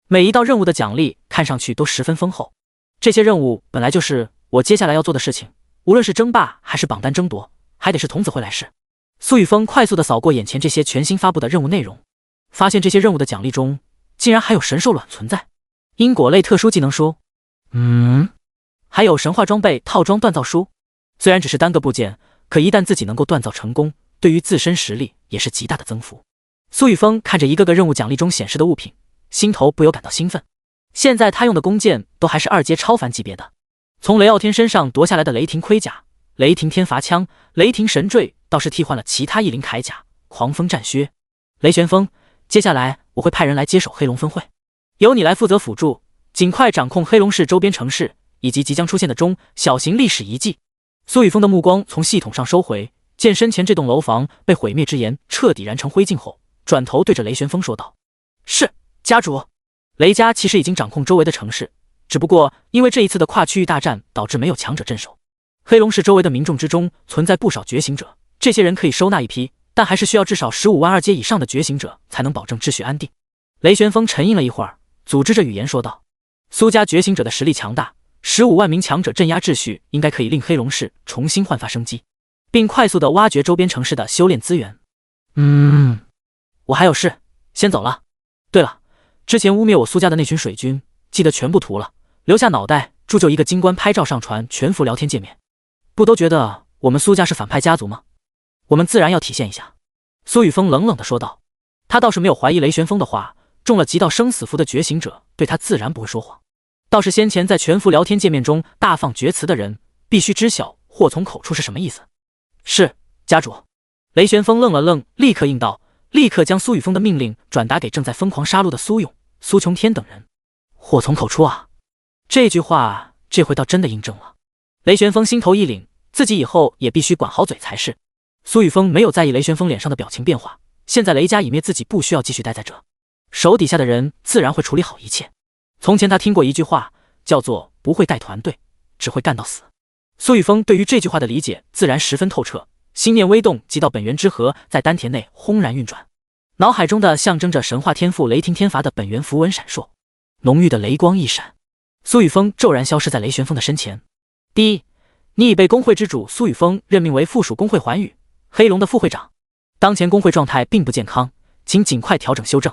每一道任务的奖励看上去都十分丰厚。这些任务本来就是我接下来要做的事情，无论是争霸还是榜单争夺，还得是童子会来试。苏雨峰快速地扫过眼前这些全新发布的任务内容，发现这些任务的奖励中竟然还有神兽卵存在，因果类特殊技能书，还有神话装备套装锻造书。虽然只是单个部件，可一旦自己能够锻造成功，对于自身实力也是极大的增幅。苏雨峰看着一个个任务奖励中显示的物品，心头不由感到兴奋。现在他用的弓箭都还是2阶超凡级别的，从雷傲天身上夺下来的雷霆盔甲、雷霆天罚枪、雷霆神坠倒是替换了其他异灵铠甲、狂风战靴。雷旋风，接下来我会派人来接手黑龙分会，由你来负责辅助，尽快掌控黑龙市周边城市以及即将出现的中小型历史遗迹。苏雨峰的目光从系统上收回，见身前这栋楼房被毁灭之炎彻底燃成灰烬后，转头对着雷旋风说道：“是，家主。”雷家其实已经掌控周围的城市，只不过因为这一次的跨区域大战导致没有强者镇守。黑龙市周围的民众之中存在不少觉醒者，这些人可以收纳一批，但还是需要至少15万2阶以上的觉醒者才能保证秩序安定。雷旋风沉吟了一会儿，组织着语言说道：“苏家觉醒者的实力强大，15万名强者镇压秩序，应该可以令黑龙市重新焕发生机，并快速地挖掘周边城市的修炼资源。我还有事，先走了。对了，之前污蔑我苏家的那群水军，记得全部屠了，留下脑袋，铸就一个金冠拍照上传全服聊天界面。不都觉得我们苏家是反派家族吗？我们自然要体现一下。”苏雨峰冷冷地说道。他倒是没有怀疑雷旋风的话，中了极道生死符的觉醒者对他自然不会说谎。倒是先前在全服聊天界面中大放厥词的人，必须知晓祸从口出是什么意思。是，家主。雷旋风愣了愣，立刻应道，立刻将苏雨峰的命令转达给正在疯狂杀戮的苏勇、苏琼天等人。祸从口出啊！这句话这回倒真的印证了。雷旋风心头一凛，自己以后也必须管好嘴才是。苏雨峰没有在意雷旋风脸上的表情变化，现在雷家已灭，自己不需要继续待在这，手底下的人自然会处理好一切。从前他听过一句话，叫做不会带团队，只会干到死。苏雨峰对于这句话的理解自然十分透彻，心念微动，即到本源之河在丹田内轰然运转，脑海中的象征着神话天赋雷霆天罚的本源符文闪烁，浓郁的雷光一闪，苏雨峰骤然消失在雷旋风的身前。第一，你已被工会之主苏雨峰任命为附属工会环宇黑龙的副会长，当前工会状态并不健康，请尽快调整修正。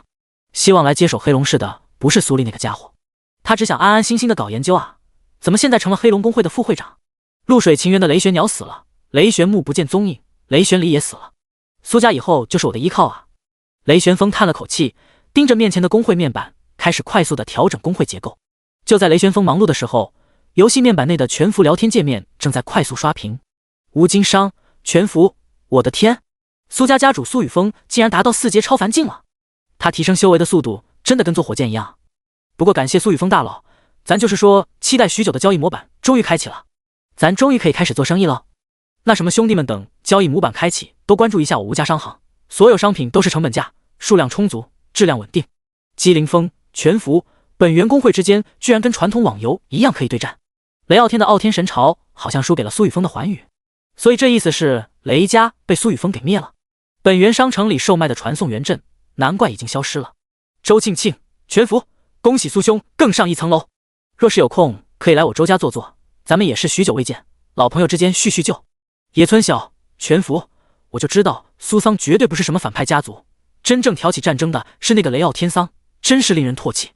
希望来接手黑龙市的不是苏丽那个家伙，他只想安安心心的搞研究啊，怎么现在成了黑龙工会的副会长？露水情缘的雷玄鸟死了，雷玄木不见踪影，雷玄离也死了，苏家以后就是我的依靠啊。雷旋风叹了口气，盯着面前的工会面板，开始快速的调整工会结构。就在雷旋风忙碌的时候，游戏面板内的全服聊天界面正在快速刷屏。无经商全服，我的天，苏家家主苏雨峰竟然达到4阶超凡境了，他提升修为的速度真的跟坐火箭一样。不过感谢苏雨峰大佬，咱就是说期待许久的交易模板终于开启了，咱终于可以开始做生意了。那什么兄弟们等交易模板开启都关注一下我吴家商行，所有商品都是成本价，数量充足，质量稳定。机灵风全服本源工会之间居然跟传统网游一样可以对战。雷傲天的傲天神潮好像输给了苏雨峰的寰宇，所以这意思是雷家被苏雨峰给灭了。本源商城里售卖的传送元阵难怪已经消失了。周庆庆全服，恭喜苏兄更上一层楼，若是有空可以来我周家坐坐，咱们也是许久未见，老朋友之间叙叙旧。野村晓全服，我就知道苏桑绝对不是什么反派家族，真正挑起战争的是那个雷傲天桑，真是令人唾弃。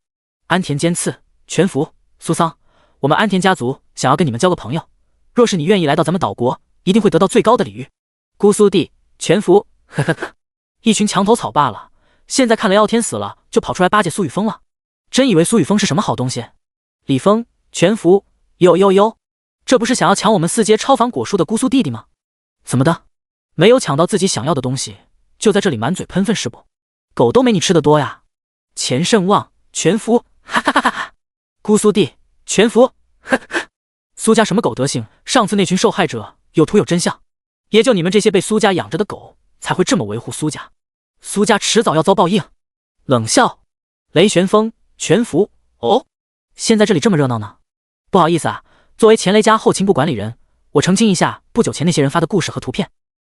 安田尖刺全服，苏桑，我们安田家族想要跟你们交个朋友，若是你愿意来到咱们岛国，一定会得到最高的礼遇。姑苏地全服，呵呵呵，一群墙头草罢了，现在看雷傲天死了就跑出来巴结苏雨峰了，真以为苏雨峰是什么好东西？李峰全服，哟，这不是想要抢我们4阶超凡果树的姑苏弟弟吗？怎么的，没有抢到自己想要的东西，就在这里满嘴喷粪是不？狗都没你吃的多呀。钱胜旺全服，哈哈哈哈，姑苏弟全服，呵呵，苏家什么狗德行？上次那群受害者有图有真相，也就你们这些被苏家养着的狗才会这么维护苏家，苏家迟早要遭报应。冷笑雷旋风全服，哦，现在这里这么热闹呢？不好意思啊，作为前雷家后勤部管理人，我澄清一下不久前那些人发的故事和图片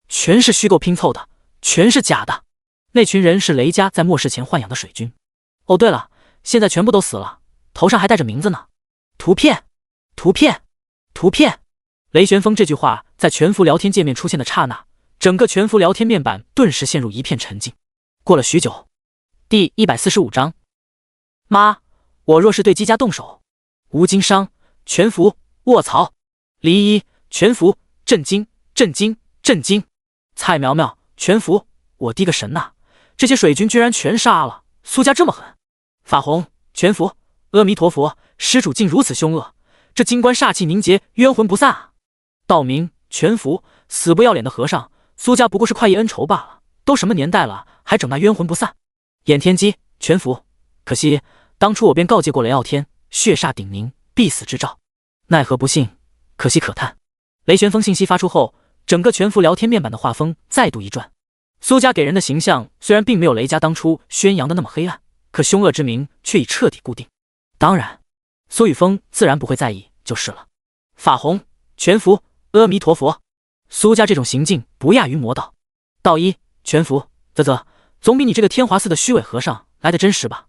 全是虚构拼凑的，全是假的。那群人是雷家在末世前豢养的水军。哦，对了，现在全部都死了，头上还带着名字呢。图片，图片，图片。雷玄风这句话在全服聊天界面出现的刹那，整个全服聊天面板顿时陷入一片沉静。过了许久，第145章，妈，我若是对姬家动手。吴金商，全服，卧槽！黎一，全服，震惊，震惊，震惊！蔡苗苗，全服，我滴个神呐！这些水军居然全杀了，苏家这么狠！法红，全服，阿弥陀佛，施主竟如此凶恶，这金棺煞气凝结，冤魂不散啊！道明，全服，死不要脸的和尚，苏家不过是快意恩仇罢了，都什么年代了，还整那冤魂不散？尹天机，全服，可惜当初我便告诫过雷傲天，血煞鼎凝，必死之兆，奈何不幸，可惜可叹。雷玄风信息发出后，整个全服聊天面板的画风再度一转。苏家给人的形象虽然并没有雷家当初宣扬的那么黑暗，可凶恶之名却已彻底固定。当然，苏雨峰自然不会在意就是了。法红，全服，阿弥陀佛。苏家这种行径不亚于魔道。道一，全服，总比你这个天华寺的虚伪和尚来得真实吧。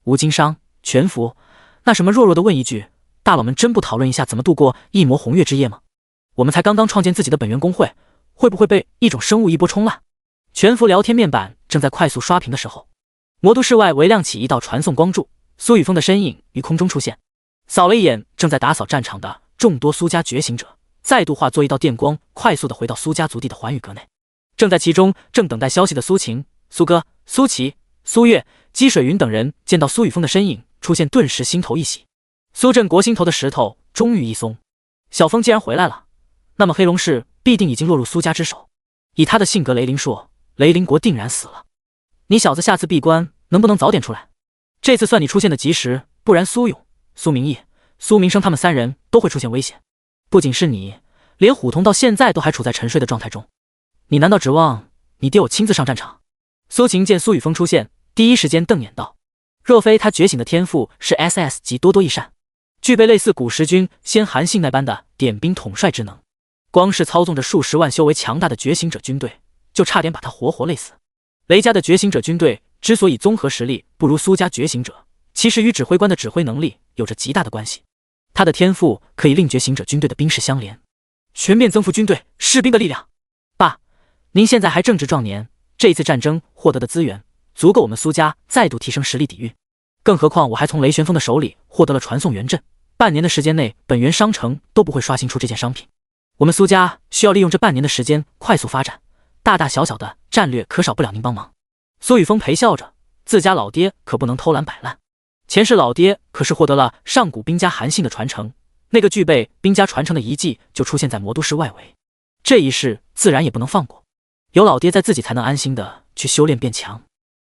吴金商，全服，那什么弱弱的问一句，大佬们真不讨论一下怎么度过一魔红月之夜吗？我们才刚刚创建自己的本源公会，会不会被一种生物一波冲烂？全服聊天面板正在快速刷屏的时候，魔都室外微亮起一道传送光柱，苏雨峰的身影于空中出现，扫了一眼正在打扫战场的众多苏家觉醒者，再度化作一道电光，快速的回到苏家族地的环宇阁内。正在其中正等待消息的苏晴、苏哥、苏琪、苏月、姬水云等人见到苏雨峰的身影出现，顿时心头一喜。苏振国心头的石头终于一松，小峰既然回来了，那么黑龙氏必定已经落入苏家之手。以他的性格，雷凌硕，雷凌国定然死了。你小子下次闭关能不能早点出来？这次算你出现的及时，不然苏勇、苏明义、苏明生他们三人都会出现危险。不仅是你，连虎童到现在都还处在沉睡的状态中。你难道指望你爹我亲自上战场？苏晴见苏雨峰出现，第一时间瞪眼道：若非他觉醒的天赋是 SS 级多多益善，具备类似古时君先韩信那般的点兵统帅之能，光是操纵着数十万修为强大的觉醒者军队，就差点把他活活累死。雷家的觉醒者军队之所以综合实力不如苏家觉醒者，其实与指挥官的指挥能力有着极大的关系。他的天赋可以令觉醒者军队的兵势相连，全面增幅军队士兵的力量。爸，您现在还正值壮年，这一次战争获得的资源足够我们苏家再度提升实力底蕴。更何况我还从雷玄风的手里获得了传送元阵，半年的时间内本源商城都不会刷新出这件商品。我们苏家需要利用这半年的时间快速发展，大大小小的战略可少不了您帮忙。苏雨峰陪笑着，自家老爹可不能偷懒摆烂。前世老爹可是获得了上古兵家韩信的传承，那个具备兵家传承的遗迹就出现在魔都市外围，这一世自然也不能放过。有老爹在，自己才能安心的去修炼变强。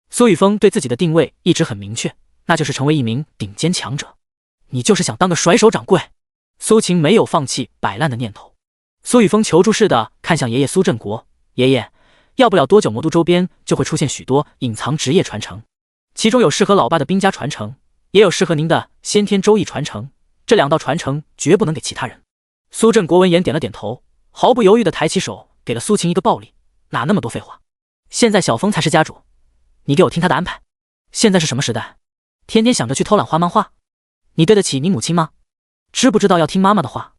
苏雨峰对自己的定位一直很明确，那就是成为一名顶尖强者。你就是想当个甩手掌柜？苏晴没有放弃摆烂的念头。苏雨峰求助似的看向爷爷苏振国，爷爷，要不了多久魔都周边就会出现许多隐藏职业传承，其中有适合老爸的兵家传承，也有适合您的先天周易传承，这两道传承绝不能给其他人。苏振国闻言点了点头，毫不犹豫的抬起手给了苏晴一个暴力，哪那么多废话，现在小峰才是家主，你给我听他的安排。现在是什么时代，天天想着去偷懒画漫画，你对得起你母亲吗？知不知道要听妈妈的话？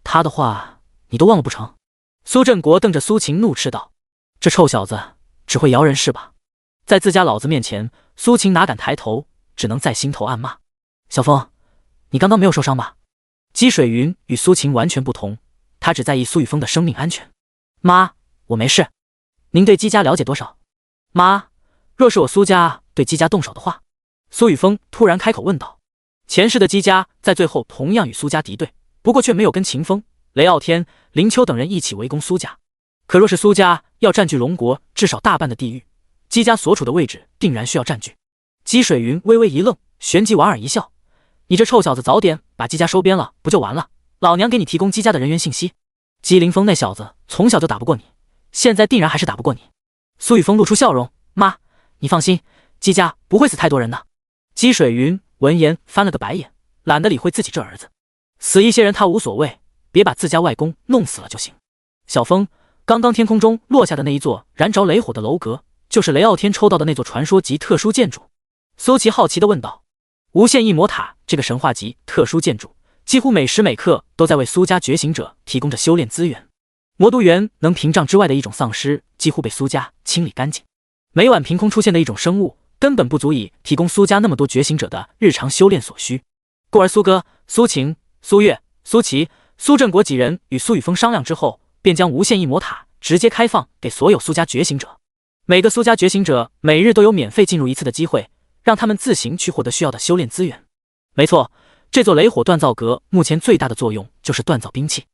她的话你都忘了不成？苏振国瞪着苏晴怒斥道：这臭小子只会摇人是吧？在自家老子面前，苏晴哪敢抬头，只能在心头暗骂：小峰，你刚刚没有受伤吧？姬水云与苏晴完全不同，她只在意苏雨峰的生命安全。妈，我没事。您对姬家了解多少？妈，若是我苏家对姬家动手的话。苏雨峰突然开口问道。前世的姬家在最后同样与苏家敌对，不过却没有跟秦风、雷傲天、林秋等人一起围攻苏家。可若是苏家要占据龙国至少大半的地域，姬家所处的位置定然需要占据。姬水云微微一愣，旋即莞尔一笑：你这臭小子早点把姬家收编了不就完了？老娘给你提供姬家的人员信息。姬凌风那小子从小就打不过你，现在定然还是打不过你。苏雨峰露出笑容：妈，你放心，姬家不会死太多人的。姬水云闻言翻了个白眼，懒得理会自己这儿子，死一些人他无所谓，别把自家外公弄死了就行。小峰，刚刚天空中落下的那一座燃着雷火的楼阁，就是雷傲天抽到的那座传说级特殊建筑。苏琪好奇地问道。无限异魔塔这个神话级特殊建筑，几乎每时每刻都在为苏家觉醒者提供着修炼资源。魔都园能屏障之外的一种丧尸，几乎被苏家清理干净。每晚凭空出现的一种生物，根本不足以提供苏家那么多觉醒者的日常修炼所需。故而苏哥、苏晴、苏月、苏琪、苏振国几人与苏雨峰商量之后，便将无限异魔塔直接开放给所有苏家觉醒者。每个苏家觉醒者每日都有免费进入一次的机会，让他们自行去获得需要的修炼资源。没错，这座雷火锻造阁目前最大的作用就是锻造兵器。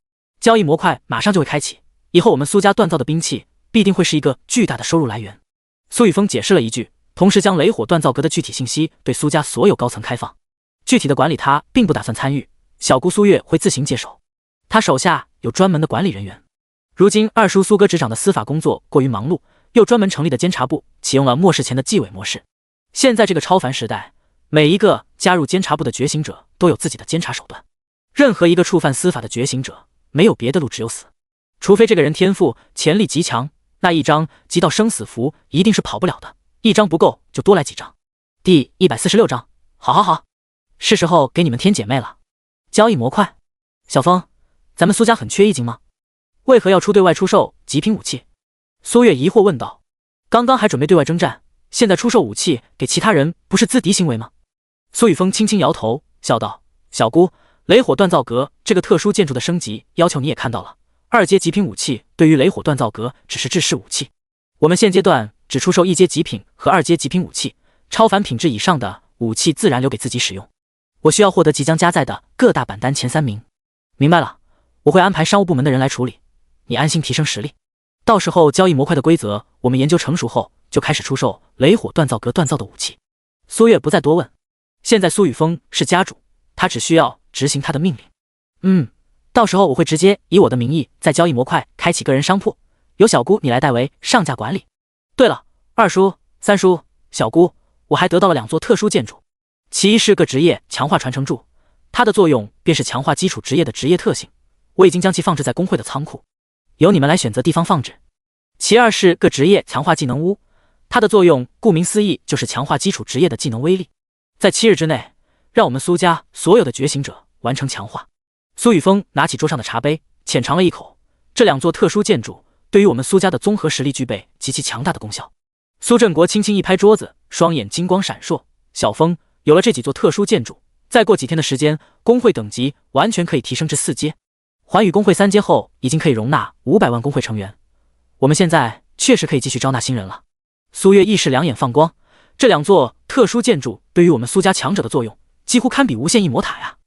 交易模块马上就会开启，以后我们苏家锻造的兵器必定会是一个巨大的收入来源。苏雨峰解释了一句，同时将雷火锻造阁的具体信息对苏家所有高层开放。具体的管理他并不打算参与，小姑苏月会自行接手。他手下有专门的管理人员。如今二叔苏哥执掌的司法工作过于忙碌，又专门成立的监察部启用了末世前的纪委模式。现在这个超凡时代，每一个加入监察部的觉醒者都有自己的监察手段。任何一个触犯司法的觉醒者，没有别的路，只有死。除非这个人天赋潜力极强，那一张极道生死符一定是跑不了的，一张不够就多来几张。第146章，好，是时候给你们添姐妹了。交易模块，小峰，咱们苏家很缺一金吗？为何要对外出售极品武器？苏月疑惑问道。刚刚还准备对外征战，现在出售武器给其他人，不是资敌行为吗？苏雨峰轻轻摇头，笑道：小姑，雷火锻造阁这个特殊建筑的升级要求你也看到了，2阶极品武器对于雷火锻造阁只是制式武器，我们现阶段只出售1阶极品和2阶极品武器，超凡品质以上的武器自然留给自己使用。我需要获得即将加载的各大榜单前3名。明白了，我会安排商务部门的人来处理，你安心提升实力。到时候交易模块的规则我们研究成熟后，就开始出售雷火锻造阁锻造的武器。苏月不再多问，现在苏雨峰是家主，他只需要执行他的命令。到时候我会直接以我的名义在交易模块开启个人商铺，由小姑你来代为上架管理。对了，二叔、三叔、小姑，我还得到了2座特殊建筑，其一是个职业强化传承柱，它的作用便是强化基础职业的职业特性，我已经将其放置在工会的仓库，由你们来选择地方放置。其二是个职业强化技能屋，它的作用顾名思义就是强化基础职业的技能威力，在7日之内让我们苏家所有的觉醒者完成强化。苏雨峰拿起桌上的茶杯，浅尝了一口，这2座特殊建筑对于我们苏家的综合实力具备极其强大的功效。苏振国轻轻一拍桌子，双眼金光闪烁，小峰，有了这几座特殊建筑，再过几天的时间，工会等级完全可以提升至4阶。环宇工会3阶后已经可以容纳500万工会成员，我们现在确实可以继续招纳新人了。苏月一时两眼放光，这2座特殊建筑对于我们苏家强者的作用几乎堪比无限异魔塔呀。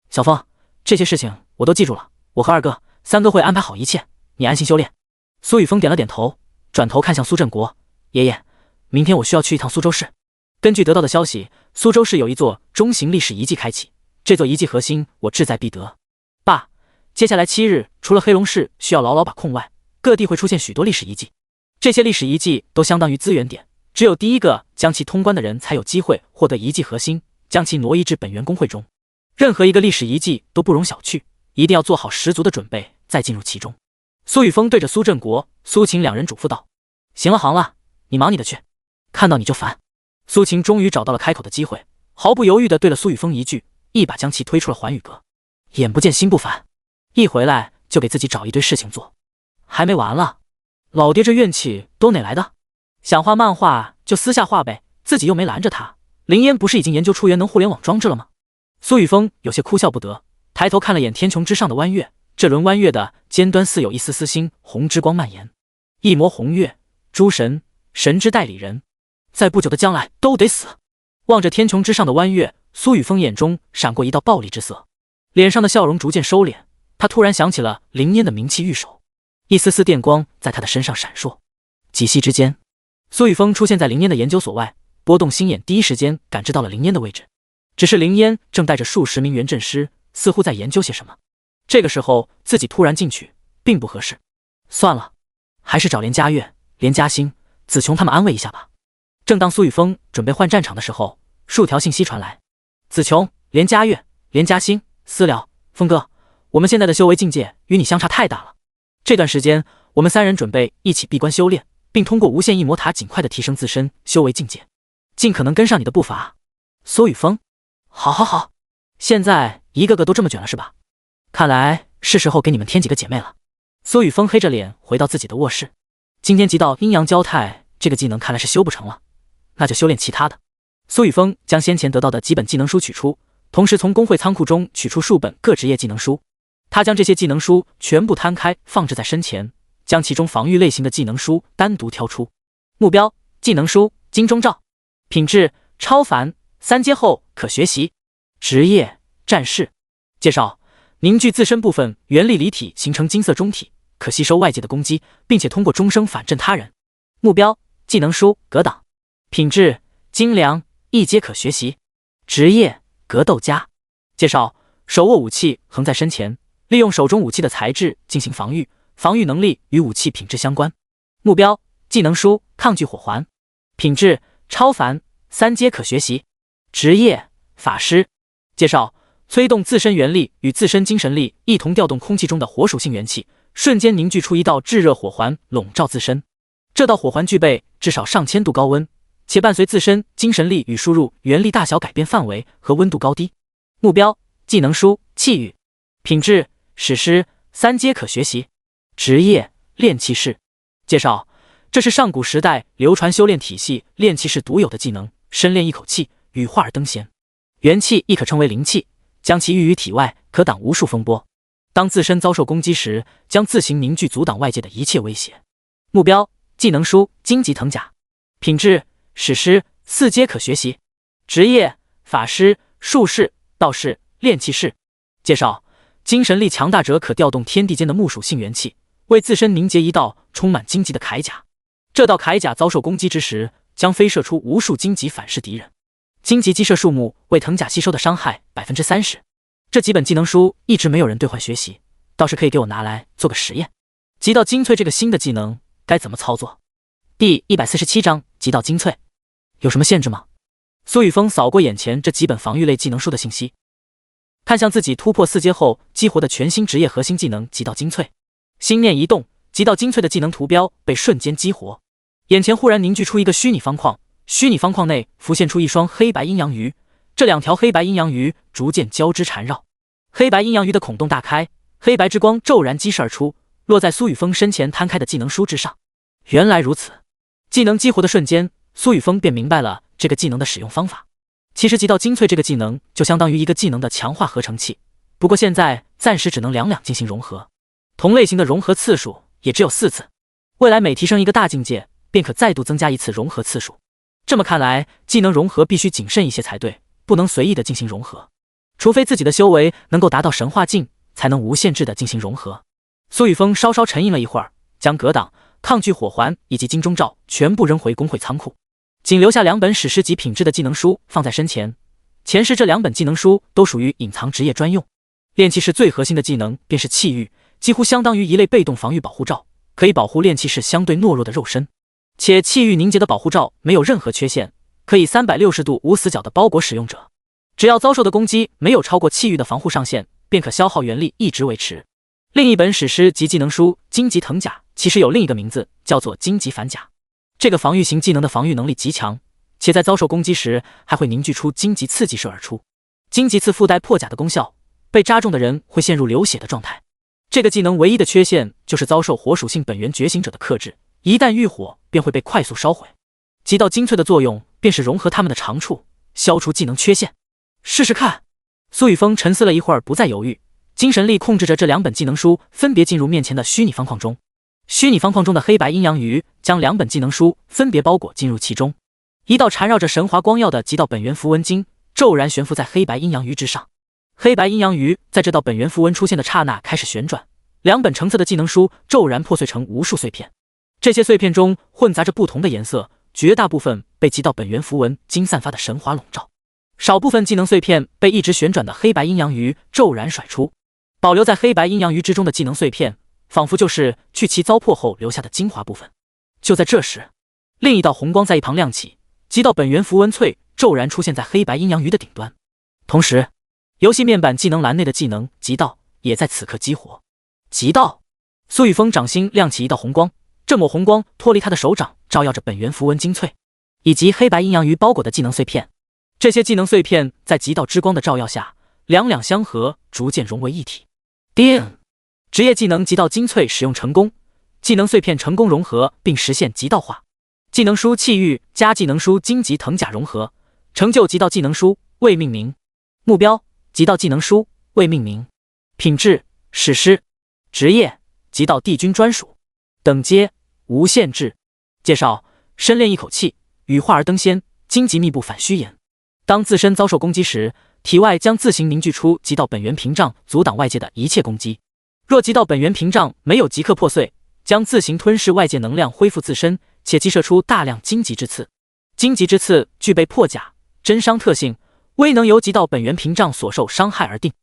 小峰，这些事情我都记住了，我和2哥、3哥会安排好一切，你安心修炼。苏雨峰点了点头，转头看向苏振国，爷爷，明天我需要去一趟苏州市。根据得到的消息，苏州市有一座中型历史遗迹开启，这座遗迹核心我志在必得。爸，接下来7日除了黑龙市需要牢牢把控外，各地会出现许多历史遗迹，这些历史遗迹都相当于资源点，只有第一个将其通关的人才有机会获得遗迹核心，将其挪移至本源工会中。任何一个历史遗迹都不容小觑，一定要做好十足的准备再进入其中。苏雨峰对着苏振国、苏晴2人嘱咐道：行了，你忙你的去，看到你就烦。苏晴终于找到了开口的机会，毫不犹豫地对了苏雨峰一句，一把将其推出了环宇阁。眼不见心不烦，一回来就给自己找一堆事情做。还没完了，老爹这怨气都哪来的？想画漫画就私下画呗，自己又没拦着他。林烟不是已经研究出元能互联网装置了吗？苏雨峰有些哭笑不得，抬头看了眼天穹之上的弯月，这轮弯月的尖端似有一丝丝猩红之光蔓延。一魔红月，诸神，神之代理人，在不久的将来都得死。望着天穹之上的弯月，苏雨峰眼中闪过一道暴戾之色，脸上的笑容逐渐收敛。他突然想起了林烟的冥气御手，一丝丝电光在他的身上闪烁。几息之间，苏雨峰出现在林烟的研究所外，波动心眼第一时间感知到了林烟的位置。只是林烟正带着数十名元阵师，似乎在研究些什么。这个时候自己突然进去并不合适，算了，还是找连嘉月、连嘉欣、子琼他们安慰一下吧。正当苏雨峰准备换战场的时候，数条信息传来：子琼、连嘉月、连嘉欣私聊，峰哥，我们现在的修为境界与你相差太大了，这段时间我们三人准备一起闭关修炼，并通过无限异魔塔尽快的提升自身修为境界，尽可能跟上你的步伐。苏雨峰，好，现在一个个都这么卷了是吧？看来是时候给你们添几个姐妹了。苏雨峰黑着脸回到自己的卧室，今天极道阴阳交泰这个技能看来是修不成了，那就修炼其他的。苏雨峰将先前得到的几本技能书取出，同时从工会仓库中取出数本各职业技能书。他将这些技能书全部摊开放置在身前，将其中防御类型的技能书单独挑出。目标：技能书金钟罩，品质超凡，3阶后可学习。职业：战士。介绍：凝聚自身部分原力离体形成金色中体，可吸收外界的攻击，并且通过钟声反震他人。目标：技能书格挡，品质精良，1阶可学习。职业：格斗家。介绍：手握武器横在身前，利用手中武器的材质进行防御，防御能力与武器品质相关。目标：技能书抗拒火环，品质超凡，3阶可学习。职业：法师。介绍：催动自身元力与自身精神力一同调动空气中的火属性元气，瞬间凝聚出一道炙热火环笼罩自身。这道火环具备至少上千度高温，且伴随自身精神力与输入元力大小改变范围和温度高低。目标：技能书气域，品质史诗，3阶可学习。职业：炼气士。介绍：这是上古时代流传修炼体系炼气士独有的技能，深炼一口气，羽化而登仙。元气亦可称为灵气，将其寓于体外，可挡无数风波。当自身遭受攻击时，将自行凝聚阻挡外界的一切威胁。目标：技能书荆棘藤甲，品质史诗，4阶可学习。职业：法师、术士、道士、炼气士。介绍：精神力强大者可调动天地间的木属性元气，为自身凝结一道充满荆棘的铠甲。这道铠甲遭受攻击之时，将飞射出无数荆棘反噬敌人。荆棘击射数目为藤甲吸收的伤害 30%。这几本技能书一直没有人兑换学习，倒是可以给我拿来做个实验。极道精粹这个新的技能该怎么操作？第147章极道精粹，有什么限制吗？苏雨峰扫过眼前这几本防御类技能书的信息，看向自己突破4阶后激活的全新职业核心技能极道精粹，心念一动，极道精粹的技能图标被瞬间激活，眼前忽然凝聚出一个虚拟方框，虚拟方框内浮现出一双黑白阴阳鱼，这2条黑白阴阳鱼逐渐交织缠绕，黑白阴阳鱼的孔洞大开，黑白之光骤然激射而出，落在苏雨峰身前摊开的技能书之上。原来如此，技能激活的瞬间，苏雨峰便明白了这个技能的使用方法。其实极道精粹这个技能就相当于一个技能的强化合成器，不过现在暂时只能2两进行融合，同类型的融合次数也只有4次，未来每提升一个大境界，便可再度增加1次融合次数。这么看来，技能融合必须谨慎一些才对，不能随意的进行融合，除非自己的修为能够达到神化境，才能无限制的进行融合。苏雨峰稍稍沉吟了一会儿，将格挡、抗拒火环以及金钟罩全部扔回工会仓库，仅留下2本史诗级品质的技能书放在身前。前世这2本技能书都属于隐藏职业专用，炼气士最核心的技能便是气域，几乎相当于一类被动防御保护罩，可以保护炼气士相对懦弱的肉身。且气域凝结的保护罩没有任何缺陷，可以360度无死角的包裹使用者，只要遭受的攻击没有超过气域的防护上限，便可消耗元力一直维持。另一本史诗级技能书荆棘藤甲其实有另一个名字，叫做荆棘反甲。这个防御型技能的防御能力极强，且在遭受攻击时还会凝聚出荆棘刺激射而出。荆棘刺附带破甲的功效，被扎中的人会陷入流血的状态。这个技能唯一的缺陷就是遭受火属性本源觉醒者的克制，一旦遇火便会被快速烧毁。极道精粹的作用便是融合他们的长处，消除技能缺陷。试试看。苏雨峰沉思了一会儿，不再犹豫，精神力控制着这2本技能书分别进入面前的虚拟方框中。虚拟方框中的黑白阴阳鱼将2本技能书分别包裹进入其中，一道缠绕着神华光耀的极道本源符文经骤然悬浮在黑白阴阳鱼之上。黑白阴阳鱼在这道本源符文出现的刹那开始旋转，2本成册的技能书骤然破碎成无数碎片，这些碎片中混杂着不同的颜色，绝大部分被极道本源符文经散发的神华笼罩，少部分技能碎片被一直旋转的黑白阴阳鱼骤然甩出。保留在黑白阴阳鱼之中的技能碎片，仿佛就是去其糟粕后留下的精华部分。就在这时，另一道红光在一旁亮起，极道本源符文翠骤然出现在黑白阴阳鱼的顶端。同时，游戏面板技能栏内的技能极道也在此刻激活。极道苏雨峰掌心亮起一道红光，这抹红光脱离他的手掌，照耀着本源符文精粹以及黑白阴阳鱼包裹的技能碎片。这些技能碎片在极道之光的照耀下，两两相合，逐渐融为一体。叮！职业技能极道精粹使用成功，技能碎片成功融合并实现极道化。技能书气玉加技能书荆棘藤甲融合，成就极道技能书，未命名。目标：极道技能书，未命名。品质：史诗。职业：极道帝君专属。等阶：无限制。介绍：深炼一口气，羽化而登仙，荆棘密布反虚言。当自身遭受攻击时，体外将自行凝聚出极道本源屏障，阻挡外界的一切攻击。若极道本源屏障没有即刻破碎，将自行吞噬外界能量，恢复自身，且激射出大量荆棘之刺。荆棘之刺具备破甲、真伤特性，未能由极道本源屏障所受伤害而定。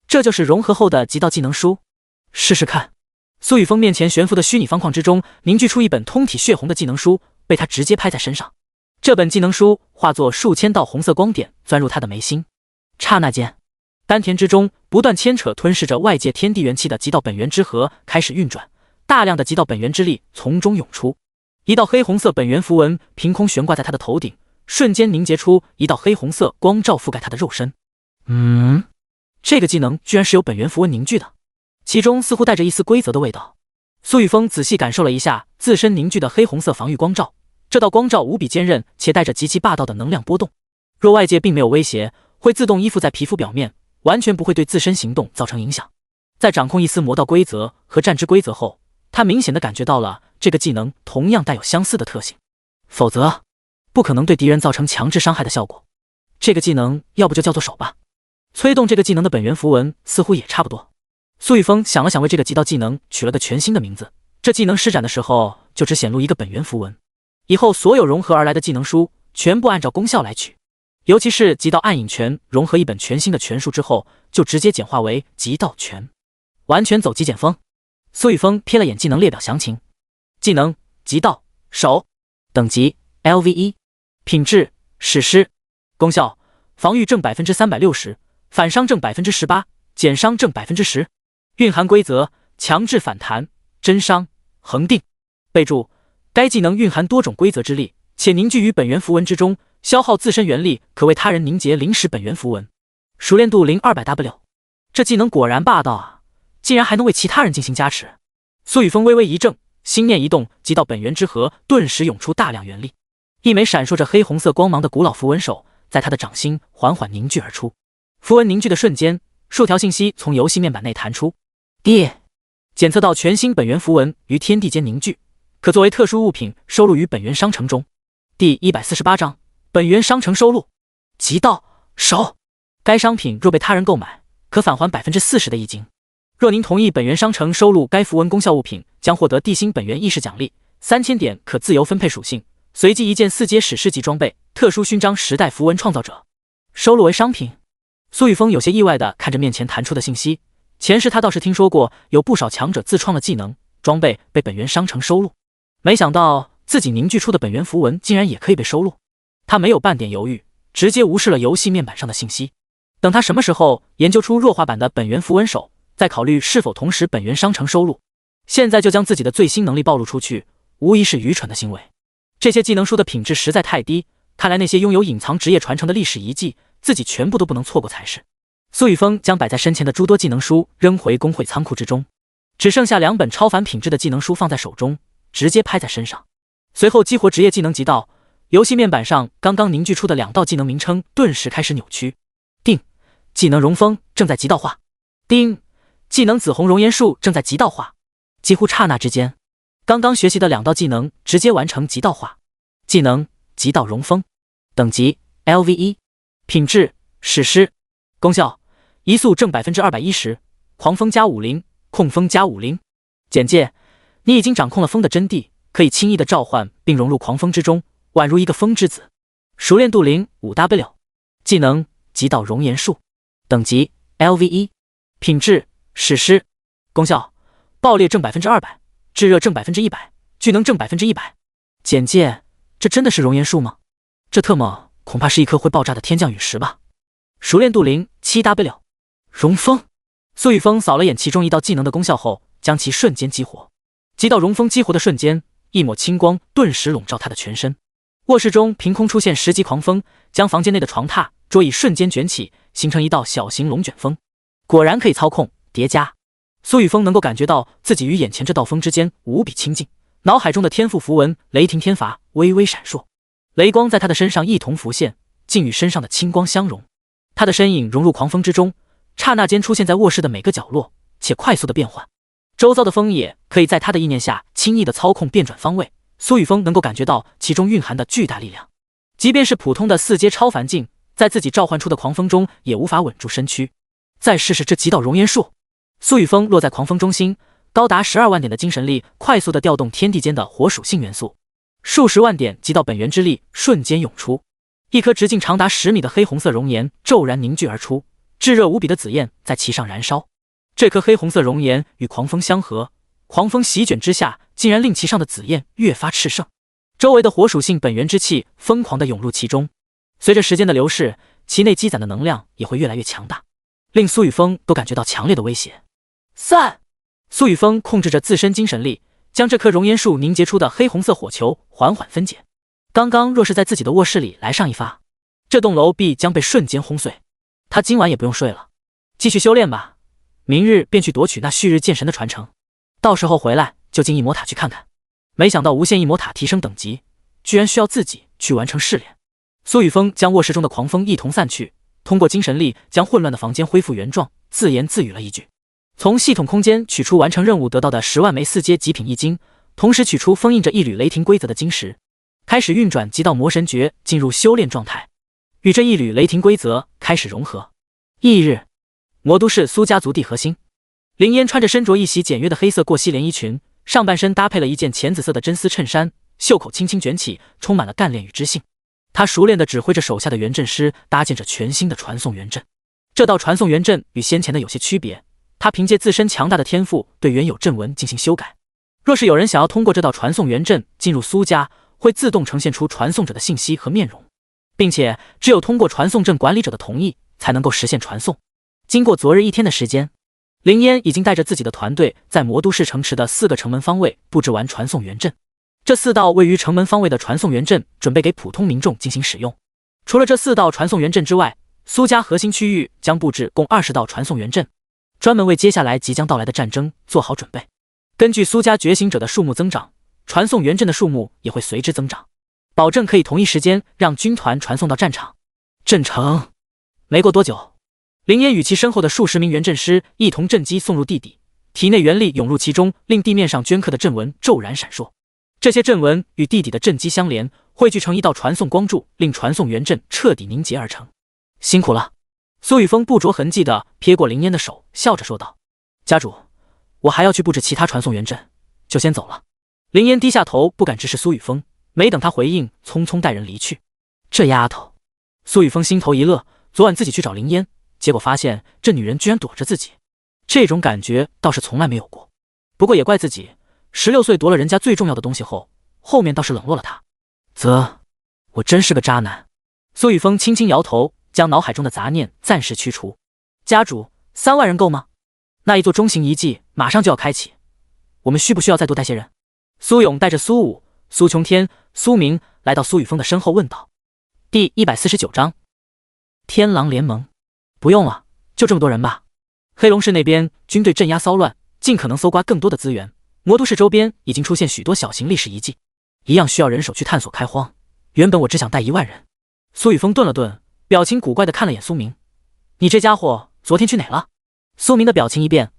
这就是融合后的极道技能书。试试看。苏雨峰面前悬浮的虚拟方框之中凝聚出一本通体血红的技能书，被他直接拍在身上。这本技能书化作数千道红色光点，钻入他的眉心。刹那间，丹田之中不断牵扯吞噬着外界天地元气的极道本源之河开始运转，大量的极道本源之力从中涌出。一道黑红色本源符文凭空悬挂在他的头顶，瞬间凝结出一道黑红色光照覆盖他的肉身。这个技能居然是由本源符文凝聚的，其中似乎带着一丝规则的味道。苏雨峰仔细感受了一下自身凝聚的黑红色防御光照，这道光照无比坚韧，且带着极其霸道的能量波动。若外界并没有威胁，会自动依附在皮肤表面，完全不会对自身行动造成影响。在掌控一丝魔道规则和战之规则后，他明显的感觉到了这个技能同样带有相似的特性，否则不可能对敌人造成强制伤害的效果。这个技能要不就叫做手吧。催动这个技能的本源符文似乎也差不多。苏雨峰想了想，为这个极道技能取了个全新的名字。这技能施展的时候就只显露一个本源符文，以后所有融合而来的技能书全部按照功效来取。尤其是极道暗影拳融合一本全新的拳术之后，就直接简化为极道拳，完全走极简风。苏雨峰瞥了眼技能列表详情，技能极道手，等级 LV1， 品质史诗，功效防御正 360%， 反伤正 18%， 减伤正 10%， 蕴含规则强制反弹、真伤、恒定。备注：该技能蕴含多种规则之力，且凝聚于本源符文之中，消耗自身元力，可为他人凝结临时本源符文。熟练度0200 W。这技能果然霸道啊，竟然还能为其他人进行加持。苏雨峰微微一怔，心念一动，极道本源之河顿时涌出大量元力。一枚闪烁着黑红色光芒的古老符文手在他的掌心缓缓凝聚而出。符文凝聚的瞬间，数条信息从游戏面板内弹出。第检测到全新本源符文于天地间凝聚，可作为特殊物品收录于本源商城中。第148章本源商城收录极道手。该商品若被他人购买，可返还 40% 的溢金。若您同意本源商城收录该符文功效物品，将获得地心本源意识奖励3000点，可自由分配属性，随机一件4阶史诗级装备特殊勋章时代符文创造者。收录为商品。苏雨峰有些意外地看着面前弹出的信息，前世他倒是听说过有不少强者自创的技能装备被本源商城收录，没想到自己凝聚出的本源符文竟然也可以被收录。他没有半点犹豫，直接无视了游戏面板上的信息。等他什么时候研究出弱化版的本源符文手，再考虑是否同时本源商城收录。现在就将自己的最新能力暴露出去，无疑是愚蠢的行为。这些技能书的品质实在太低，看来那些拥有隐藏职业传承的历史遗迹，自己全部都不能错过才是。苏雨峰将摆在身前的诸多技能书扔回工会仓库之中，只剩下2本超凡品质的技能书放在手中，直接拍在身上。随后激活职业技能极道，游戏面板上刚刚凝聚出的2道技能名称顿时开始扭曲。定，技能融风正在极道化。丁，技能紫红熔岩术正在极道化。几乎刹那之间，刚刚学习的2道技能直接完成极道化。技能极道融风，等级 LV1， 品质史诗，功效移速正 210%， 狂风加50，控风加50。简介：你已经掌控了风的真谛，可以轻易的召唤并融入狂风之中，宛如一个风之子。熟练度05 W。技能极道熔岩术，等级 LV1， 品质史诗，功效爆裂正 200%， 炙热正 100%， 聚能正 100%。简介：这真的是熔岩术吗？这特么恐怕是一颗会爆炸的天降陨石吧。熟练度07 W。熔风。苏雨峰扫了眼其中一道技能的功效后，将其瞬间激活。极道熔风激活的瞬间，一抹青光顿时笼罩他的全身。卧室中凭空出现10级狂风，将房间内的床榻、桌椅瞬间卷起，形成一道小型龙卷风。果然可以操控叠加。苏雨峰能够感觉到自己与眼前这道风之间无比亲近，脑海中的天赋符文雷霆天罚微微闪烁，雷光在他的身上一同浮现，竟与身上的青光相融。他的身影融入狂风之中，刹那间出现在卧室的每个角落，且快速的变换。周遭的风也可以在他的意念下轻易的操控变转方位，苏雨峰能够感觉到其中蕴含的巨大力量。即便是普通的4阶超凡境，在自己召唤出的狂风中也无法稳住身躯。再试试这极道熔岩术。苏雨峰落在狂风中心，高达12万点的精神力快速的调动天地间的火属性元素，数十万点极道本源之力瞬间涌出。一颗直径长达10米的黑红色熔岩骤然凝聚而出，炙热无比的紫焰在其上燃烧。这颗黑红色熔岩与狂风相合，狂风席卷之下，竟然令其上的紫焰越发炽盛。周围的火属性本源之气疯狂地涌入其中，随着时间的流逝，其内积攒的能量也会越来越强大，令苏雨峰都感觉到强烈的威胁。散！苏雨峰控制着自身精神力，将这棵熔岩树凝结出的黑红色火球缓缓分解。刚刚若是在自己的卧室里来上一发，这栋楼必将被瞬间轰碎。他今晚也不用睡了，继续修炼吧，明日便去夺取那旭日剑神的传承，到时候回来就进异魔塔去看看。没想到无限异魔塔提升等级，居然需要自己去完成试炼。苏雨峰将卧室中的狂风一同散去，通过精神力将混乱的房间恢复原状，自言自语了一句。从系统空间取出完成任务得到的10万枚4阶极品易经，同时取出封印着一缕雷霆规则的晶石，开始运转极道魔神诀，进入修炼状态，与这一缕雷霆规则开始融合。翌日，魔都市苏家族地核心，林烟穿着身着一袭简约的黑色过膝连衣裙，上半身搭配了一件浅紫色的真丝衬衫，袖口轻轻卷起，充满了干练与知性。他熟练地指挥着手下的元阵师搭建着全新的传送元阵。这道传送元阵与先前的有些区别，他凭借自身强大的天赋对原有阵文进行修改。若是有人想要通过这道传送元阵进入苏家，会自动呈现出传送者的信息和面容，并且只有通过传送阵管理者的同意才能够实现传送。经过昨日一天的时间，林烟已经带着自己的团队在魔都市城池的4个城门方位布置完传送元阵。这4道位于城门方位的传送元阵准备给普通民众进行使用。除了这4道传送元阵之外，苏家核心区域将布置共20道传送元阵，专门为接下来即将到来的战争做好准备。根据苏家觉醒者的数目增长，传送元阵的数目也会随之增长，保证可以同一时间让军团传送到战场。阵成。没过多久，林烟与其身后的数十名元阵师一同阵机送入地底，体内元力涌入其中，令地面上镌刻的阵文骤然闪烁。这些阵文与地底的阵机相连，汇聚成一道传送光柱，令传送元阵彻底凝结而成。辛苦了。苏雨峰不着痕迹地撇过林烟的手，笑着说道：家主，我还要去布置其他传送元阵，就先走了。林烟低下头，不敢直视苏雨峰，没等他回应，匆匆带人离去。这丫头。苏雨峰心头一乐，昨晚自己去找林烟，结果发现这女人居然躲着自己，这种感觉倒是从来没有过。不过也怪自己，16岁夺了人家最重要的东西后，后面倒是冷落了她。我真是个渣男。苏雨峰轻轻摇头，将脑海中的杂念暂时驱除。家主，3万人够吗？那一座中型遗迹马上就要开启，我们需不需要再多带些人？苏勇带着苏武、苏琼天、苏明来到苏雨峰的身后问道。第149章天狼联盟。不用了，就这么多人吧。黑龙市那边军队镇压骚乱，尽可能搜刮更多的资源。魔都市周边已经出现许多小型历史遗迹，一样需要人手去探索开荒。原本我只想带1万人。苏雨峰顿了顿，表情古怪地看了眼苏明。你这家伙昨天去哪了？苏明的表情一变，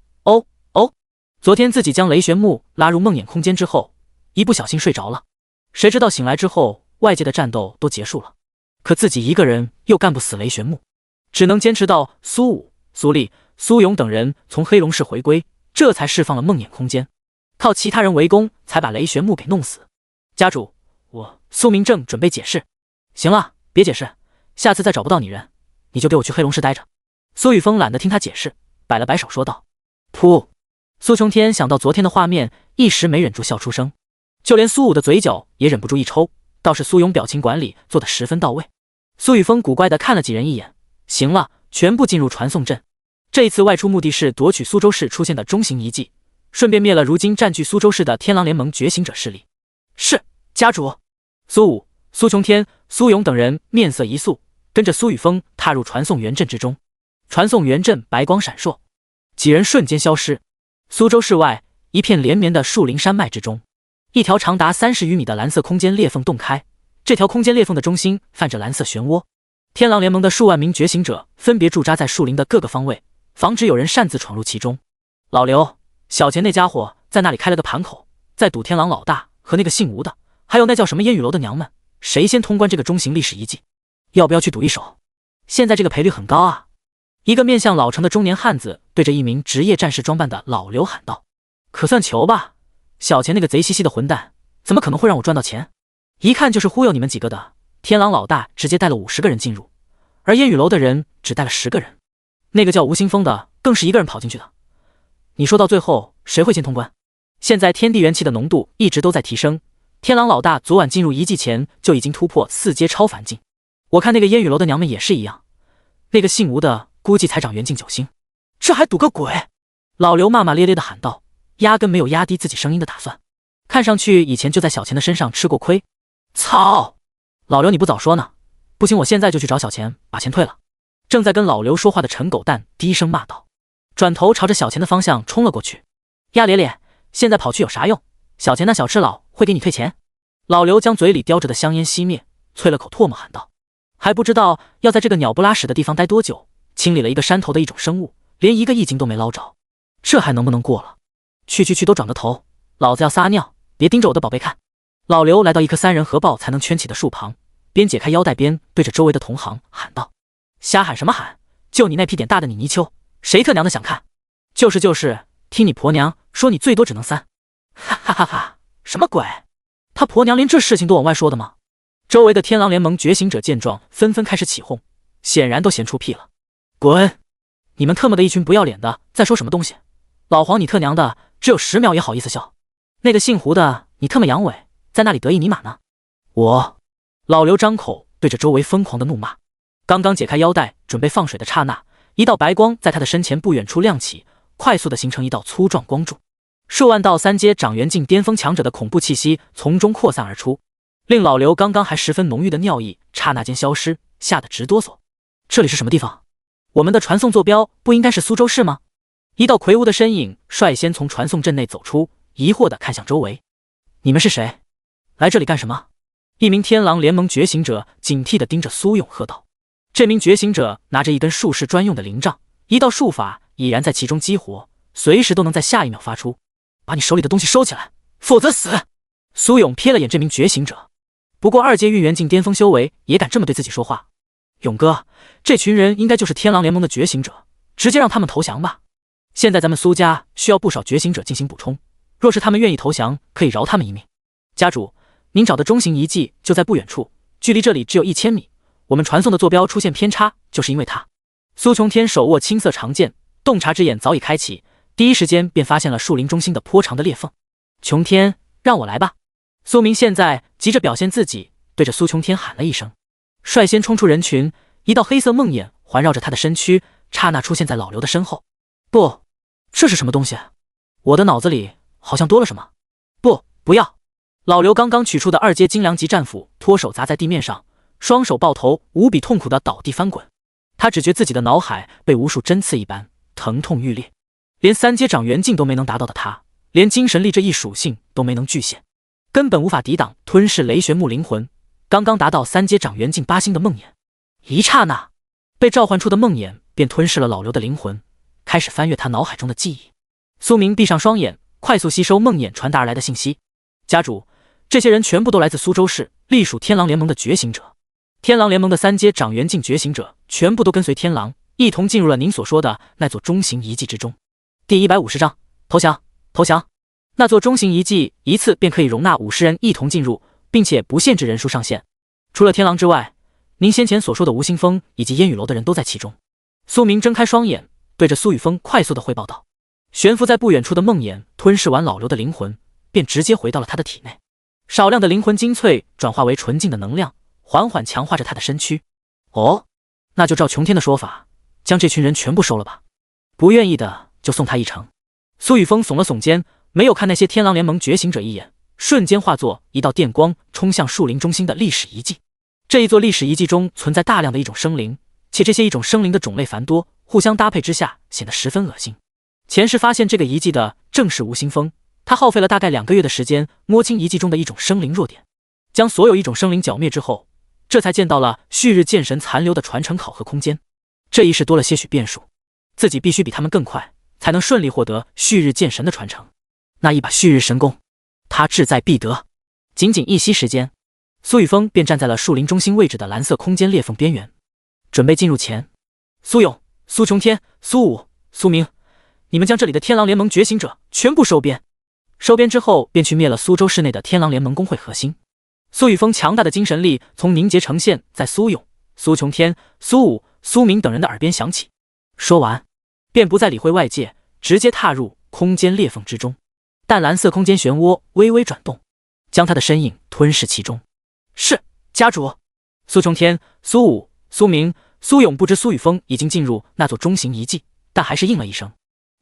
昨天自己将雷玄木拉入梦魇空间之后，一不小心睡着了，谁知道醒来之后外界的战斗都结束了，可自己一个人又干不死雷玄木，只能坚持到苏武、苏丽、苏勇等人从黑龙市回归，这才释放了梦魇空间，靠其他人围攻才把雷玄木给弄死。家主，苏明正准备解释。行了，别解释，下次再找不到你人，你就给我去黑龙市待着。苏雨峰懒得听他解释，摆了摆手说道。噗！苏琼天想到昨天的画面，一时没忍住笑出声，就连苏武的嘴角也忍不住一抽，倒是苏勇表情管理做得十分到位。苏雨峰古怪地看了几人一眼，行了，全部进入传送阵。这一次外出目的是夺取苏州市出现的中型遗迹，顺便灭了如今占据苏州市的天狼联盟觉醒者势力。是，家主。苏武、苏琼天、苏勇等人面色一肃，跟着苏雨峰踏入传送元阵之中。传送元阵白光闪烁，几人瞬间消失。苏州市外一片连绵的树林山脉之中，一条长达30余米的蓝色空间裂缝洞开，这条空间裂缝的中心泛着蓝色漩涡。天狼联盟的数万名觉醒者分别驻扎在树林的各个方位，防止有人擅自闯入其中。老刘，小钱那家伙在那里开了个盘口，在赌天狼老大和那个姓吴的，还有那叫什么烟雨楼的娘们，谁先通关这个中型历史遗迹？要不要去赌一手？现在这个赔率很高啊！一个面向老成的中年汉子对着一名职业战士装扮的老刘喊道：“可算求吧，小钱那个贼兮兮的混蛋，怎么可能会让我赚到钱？一看就是忽悠你们几个的。天狼老大直接带了50个人进入，而烟雨楼的人只带了10个人，那个叫吴新峰的更是1个人跑进去的。你说到最后谁会先通关？现在天地元气的浓度一直都在提升，天狼老大昨晚进入遗迹前就已经突破4阶超凡境，我看那个烟雨楼的娘们也是一样，那个姓吴的估计才长元境9星，这还赌个鬼！”老刘骂骂咧咧地喊道，压根没有压低自己声音的打算，看上去以前就在小钱的身上吃过亏。操！老刘你不早说呢，不行我现在就去找小钱把钱退了。正在跟老刘说话的陈狗蛋低声骂道，转头朝着小钱的方向冲了过去。鸭咧咧，现在跑去有啥用？小钱那小吃佬会给你退钱。老刘将嘴里叼着的香烟熄灭，啐了口唾沫喊道，还不知道要在这个鸟不拉屎的地方待多久，清理了一个山头的一种生物，连1个异境都没捞着，这还能不能过了？去，都转个头，老子要撒尿，别盯着我的宝贝看。老刘来到一棵3人合抱才能圈起的树旁，边解开腰带边对着周围的同行喊道：“瞎喊什么喊？就你那屁点大的你泥鳅，谁特娘的想看？就是，听你婆娘说你最多只能3。”哈哈哈哈！什么鬼？他婆娘连这事情都往外说的吗？周围的天狼联盟觉醒者见状纷纷开始起哄，显然都闲出屁了。滚！你们特么的一群不要脸的，在说什么东西？老黄你特娘的只有10秒也好意思笑？那个姓胡的你特么阳痿，在那里得意尼玛呢？老刘张口对着周围疯狂的怒骂。刚刚解开腰带准备放水的刹那，一道白光在他的身前不远处亮起，快速的形成一道粗壮光柱，数万道3阶长元境巅峰强者的恐怖气息从中扩散而出，令老刘刚刚还十分浓郁的尿意刹那间消失，吓得直哆嗦。这里是什么地方？我们的传送坐标不应该是苏州市吗？一道魁梧的身影率先从传送阵内走出，疑惑地看向周围。你们是谁？来这里干什么？一名天狼联盟觉醒者警惕地盯着苏勇喝道。这名觉醒者拿着一根术士专用的灵杖，一道术法已然在其中激活，随时都能在下一秒发出。把你手里的东西收起来，否则死！苏勇瞥了眼这名觉醒者，不过2阶运元境巅峰修为也敢这么对自己说话。勇哥，这群人应该就是天狼联盟的觉醒者，直接让他们投降吧。现在咱们苏家需要不少觉醒者进行补充，若是他们愿意投降，可以饶他们一命。家主，您找的中型遗迹就在不远处，距离这里只有1000米，我们传送的坐标出现偏差，就是因为它。苏琼天手握青色长剑，洞察之眼早已开启，第一时间便发现了树林中心的颇长的裂缝。琼天，让我来吧。苏明现在急着表现自己，对着苏琼天喊了一声，率先冲出人群，一道黑色梦魇环绕着他的身躯，刹那出现在老刘的身后。不，这是什么东西？我的脑子里好像多了什么。不要！老刘刚刚取出的2阶精良级战斧脱手砸在地面上，双手抱头，无比痛苦的倒地翻滚。他只觉自己的脑海被无数针刺一般，疼痛欲裂。连3阶长元境都没能达到的他，连精神力这一属性都没能具现，根本无法抵挡吞噬雷玄木灵魂。刚刚达到3阶长元境8星的梦魇，一刹那被召唤出的梦魇便吞噬了老刘的灵魂，开始翻阅他脑海中的记忆。苏明闭上双眼，快速吸收梦魇传达而来的信息。家主，这些人全部都来自苏州市，隶属天狼联盟的觉醒者。天狼联盟的3阶长元境觉醒者全部都跟随天狼，一同进入了您所说的那座中型遗迹之中。第150章，投降！投降！那座中型遗迹一次便可以容纳50人一同进入，并且不限制人数上限。除了天狼之外，您先前所说的吴新峰以及烟雨楼的人都在其中。苏明睁开双眼，对着苏雨峰快速地汇报道。悬浮在不远处的梦魇吞噬完老刘的灵魂，便直接回到了他的体内。少量的灵魂精粹转化为纯净的能量，缓缓强化着他的身躯。哦，那就照琼天的说法，将这群人全部收了吧。不愿意的就送他一程。苏雨峰耸了耸肩，没有看那些天狼联盟觉醒者一眼，瞬间化作一道电光，冲向树林中心的历史遗迹。这一座历史遗迹中存在大量的一种生灵，且这些一种生灵的种类繁多，互相搭配之下显得十分恶心。前世发现这个遗迹的正是吴新峰，他耗费了大概2个月的时间，摸清遗迹中的一种生灵弱点，将所有一种生灵剿灭之后，这才见到了旭日剑神残留的传承考核空间。这一世多了些许变数，自己必须比他们更快，才能顺利获得旭日剑神的传承。那一把旭日神功，他志在必得。仅仅一息时间，苏雨峰便站在了树林中心位置的蓝色空间裂缝边缘，准备进入前。苏勇、苏琼天、苏武、苏明，你们将这里的天狼联盟觉醒者全部收编。收编之后，便去灭了苏州市内的天狼联盟工会核心。苏雨峰强大的精神力从凝结呈现在苏勇、苏琼天、苏武、苏明等人的耳边响起。说完，便不再理会外界，直接踏入空间裂缝之中。淡蓝色空间漩涡微微转动，将他的身影吞噬其中。是，家主。苏琼天、苏武、苏明、苏勇不知苏雨峰已经进入那座中型遗迹，但还是应了一声。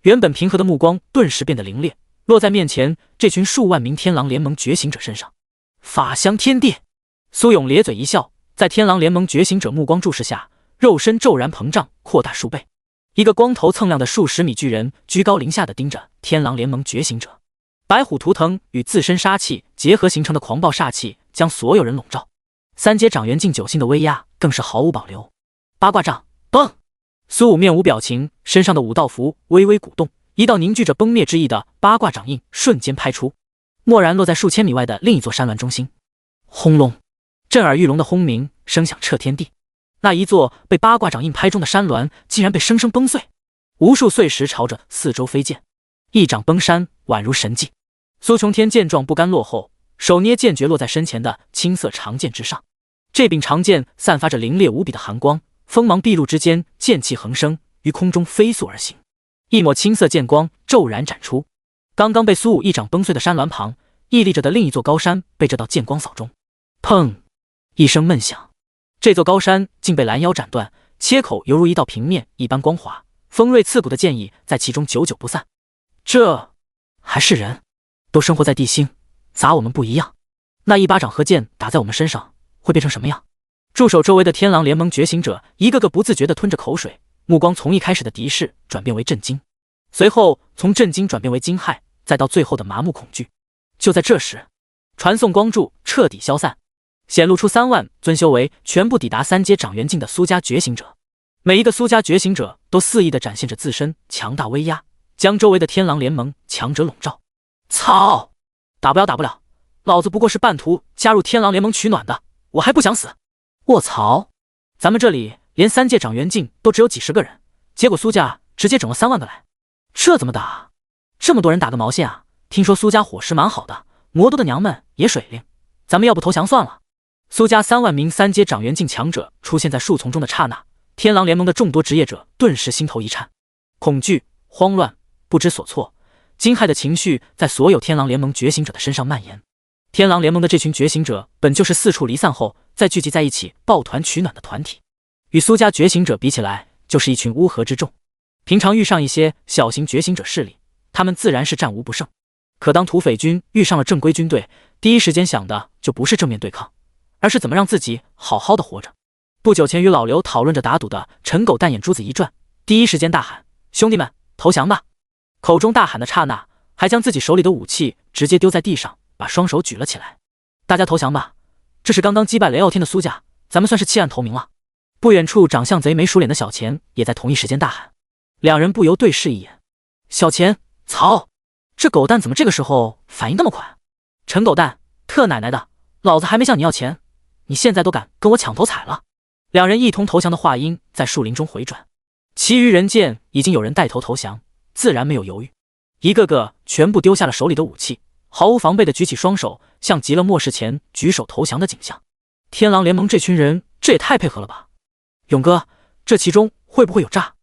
原本平和的目光顿时变得凌冽，落在面前这群数万名天狼联盟觉醒者身上。法相天地！苏勇咧嘴一笑，在天狼联盟觉醒者目光注视下，肉身骤然膨胀扩大数倍。一个光头蹭亮的数十米巨人居高临下地盯着天狼联盟觉醒者。白虎图腾与自身杀气结合形成的狂暴煞气将所有人笼罩，三阶掌元镜9星的威压更是毫无保留。八卦掌，崩！苏武面无表情，身上的武道符微微鼓动，一道凝聚着崩灭之意的八卦掌印瞬间拍出，蓦然落在数千米外的另一座山峦中心。轰隆！震耳欲聋的轰鸣声响彻天地，那一座被八卦掌印拍中的山峦竟然被生生崩碎，无数碎石朝着四周飞溅，一掌崩山，宛如神迹。苏琼天见状不甘落后，手捏剑诀落在身前的青色长剑之上。这柄长剑散发着凌冽无比的寒光，锋芒毕露之间，剑气横生，于空中飞速而行。一抹青色剑光骤然展出，刚刚被苏武一掌崩碎的山峦旁，屹立着的另一座高山被这道剑光扫中。砰！一声闷响，这座高山竟被拦腰斩断，切口犹如一道平面一般光滑，锋锐刺骨的剑意在其中久久不散。这还是人？都生活在地心，砸我们不一样。那一巴掌和剑打在我们身上，会变成什么样？驻守周围的天狼联盟觉醒者一个个不自觉地吞着口水，目光从一开始的敌视转变为震惊，随后从震惊转变为惊骇，再到最后的麻木恐惧。就在这时，传送光柱彻底消散，显露出3万尊修为全部抵达3阶掌元境的苏家觉醒者。每一个苏家觉醒者都肆意地展现着自身强大威压，将周围的天狼联盟强者笼罩。操！打不了，老子不过是半途加入天狼联盟取暖的，我还不想死！卧槽！咱们这里连3阶掌元境都只有几十个人，结果苏家直接整了3万个来，这怎么打？这么多人打个毛线啊！听说苏家伙食蛮好的，魔都的娘们也水灵，咱们要不投降算了。苏家3万名3阶掌元境强者出现在树丛中的刹那，天狼联盟的众多职业者顿时心头一颤，恐惧、慌乱、不知所措、惊骇的情绪在所有天狼联盟觉醒者的身上蔓延。天狼联盟的这群觉醒者本就是四处离散后再聚集在一起抱团取暖的团体，与苏家觉醒者比起来，就是一群乌合之众。平常遇上一些小型觉醒者势力，他们自然是战无不胜。可当土匪军遇上了正规军队，第一时间想的就不是正面对抗，而是怎么让自己好好的活着。不久前与老刘讨论着打赌的陈狗蛋眼珠子一转，第一时间大喊：兄弟们，投降吧！口中大喊的刹那，还将自己手里的武器直接丢在地上，把双手举了起来。大家投降吧，这是刚刚击败雷傲天的苏家，咱们算是弃暗投明了。不远处长相贼眉鼠脸的小钱也在同一时间大喊，两人不由对视一眼。小钱，操！这狗蛋怎么这个时候反应那么快？陈狗蛋，特奶奶的，老子还没向你要钱，你现在都敢跟我抢头彩了！两人一同投降的话音在树林中回转，其余人见已经有人带头投降，自然没有犹豫，一个个全部丢下了手里的武器，毫无防备地举起双手，像极了末世前举手投降的景象。天狼联盟这群人，这也太配合了吧！勇哥，这其中会不会有诈？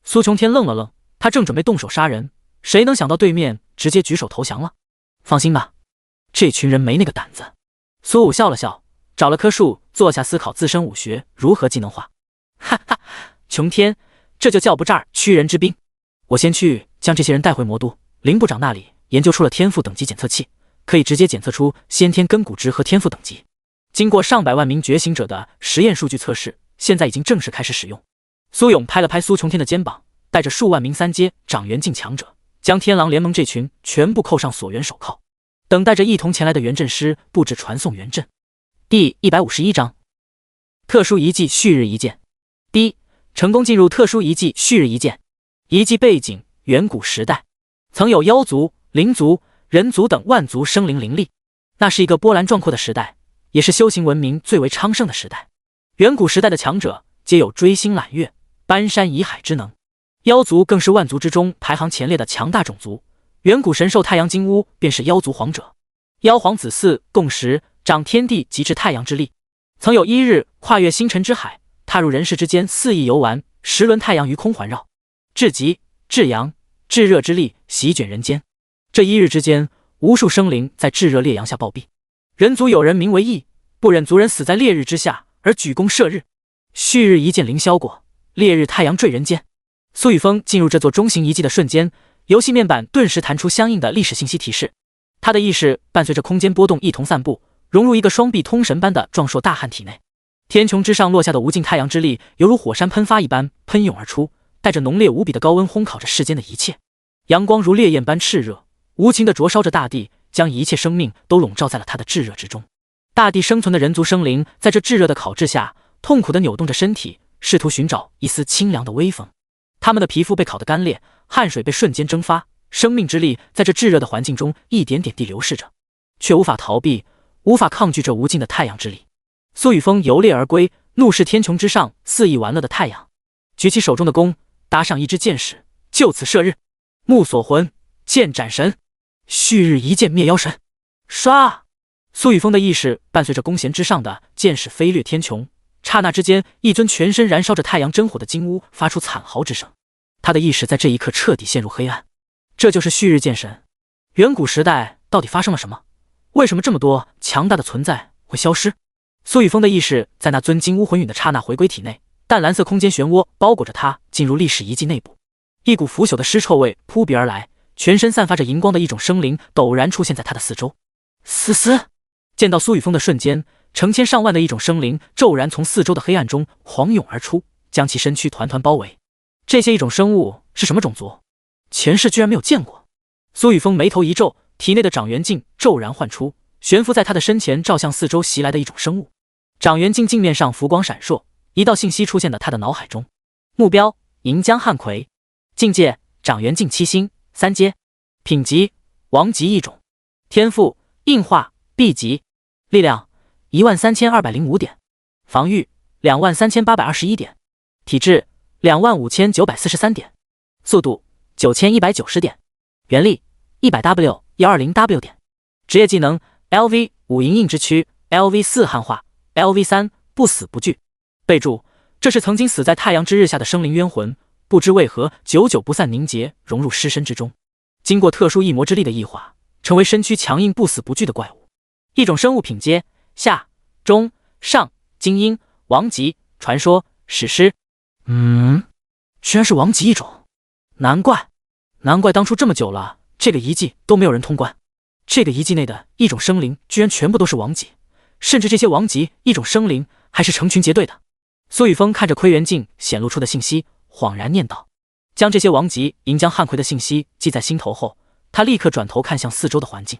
苏琼天愣了愣，他正准备动手杀人，谁能想到对面直接举手投降了？放心吧，这群人没那个胆子。苏武笑了笑，找了棵树坐下思考自身武学如何技能化。哈哈，琼天，这就叫不诈屈人之兵。我先去将这些人带回魔都，林部长那里研究出了天赋等级检测器，可以直接检测出先天根骨值和天赋等级。经过上百万名觉醒者的实验数据测试，现在已经正式开始使用。苏勇拍了拍苏琼天的肩膀，带着数万名3阶掌元境强者，将天狼联盟这群全部扣上锁元手铐，等待着一同前来的元阵师布置传送元阵。第151章特殊遗迹旭日一剑。第一，成功进入特殊遗迹旭日一剑。遗迹背景：远古时代，曾有妖族、灵族、人族等万族生灵林立，那是一个波澜壮阔的时代，也是修行文明最为昌盛的时代。远古时代的强者皆有追星揽月、搬山移海之能，妖族更是万族之中排行前列的强大种族。远古神兽太阳金乌便是妖族皇者，妖皇子嗣共识，掌天地及至太阳之力。曾有一日跨越星辰之海，踏入人世之间，肆意游玩，10轮太阳于空环绕，至极、至阳、至热之力席卷人间。这一日之间，无数生灵在炙热烈阳下暴毙，人族有人名为义，不忍族人死在烈日之下，而举弓射日。旭日一剑凌霄过，烈日太阳坠人间。苏雨峰进入这座中型遗迹的瞬间，游戏面板顿时弹出相应的历史信息提示，他的意识伴随着空间波动一同散布，融入一个双臂通神般的壮硕大汉体内。天穹之上落下的无尽太阳之力，犹如火山喷发一般喷涌而出，带着浓烈无比的高温烘烤着世间的一切。阳光如烈焰般炽热，无情地灼烧着大地，将一切生命都笼罩在了它的炙热之中。大地生存的人族生灵在这炙热的烤制下，痛苦地扭动着身体，试图寻找一丝清凉的微风。他们的皮肤被烤得干裂，汗水被瞬间蒸发，生命之力在这炙热的环境中一点点地流逝着，却无法逃避，无法抗拒这无尽的太阳之力。苏雨峰游猎而归，怒视天穹之上肆意玩乐的太阳，举起手中的弓，搭上一支箭矢，就此射日。木锁魂，剑斩神，旭日一剑灭妖神。唰！苏雨峰的意识伴随着弓弦之上的箭矢飞掠天穹，刹那之间，一尊全身燃烧着太阳真火的金乌发出惨嚎之声。他的意识在这一刻彻底陷入黑暗。这就是旭日剑神。远古时代到底发生了什么？为什么这么多强大的存在会消失？苏雨峰的意识在那尊金乌魂陨的刹那回归体内，淡蓝色空间漩涡包裹着他，进入历史遗迹内部。一股腐朽的尸臭味扑鼻而来，全身散发着荧光的一种生灵陡然出现在他的四周。嘶嘶！见到苏雨峰的瞬间，成千上万的一种生灵骤然从四周的黑暗中狂涌而出，将其身躯团团包围。这些异种生物是什么种族？前世居然没有见过。苏雨峰眉头一皱，体内的掌元镜骤然唤出，悬浮在他的身前，照向四周袭来的一种生物。掌元镜镜面上浮光闪烁，一道信息出现在他的脑海中：目标银江汉葵，境界掌元镜7星3阶，品级王级异种，天赋硬化 B 级，力量13205点，防御23821点，体质25943点，速度9190点，原力100W 120W 点，职业技能 LV 5银印之躯 LV 4汉化 LV 3不死不惧。备注：这是曾经死在太阳之日下的生灵冤魂，不知为何久久不散凝结，融入尸身之中，经过特殊异魔之力的异化，成为身躯强硬不死不惧的怪物。一种生物品阶下、中、上、精英，王级，传说，史诗。居然是王级异种，难怪当初这么久了，这个遗迹都没有人通关。这个遗迹内的异种生灵居然全部都是王级，甚至这些王级异种生灵还是成群结队的。苏雨峰看着窥元镜显露出的信息，恍然念道，将这些王级银江汉葵的信息记在心头后，他立刻转头看向四周的环境，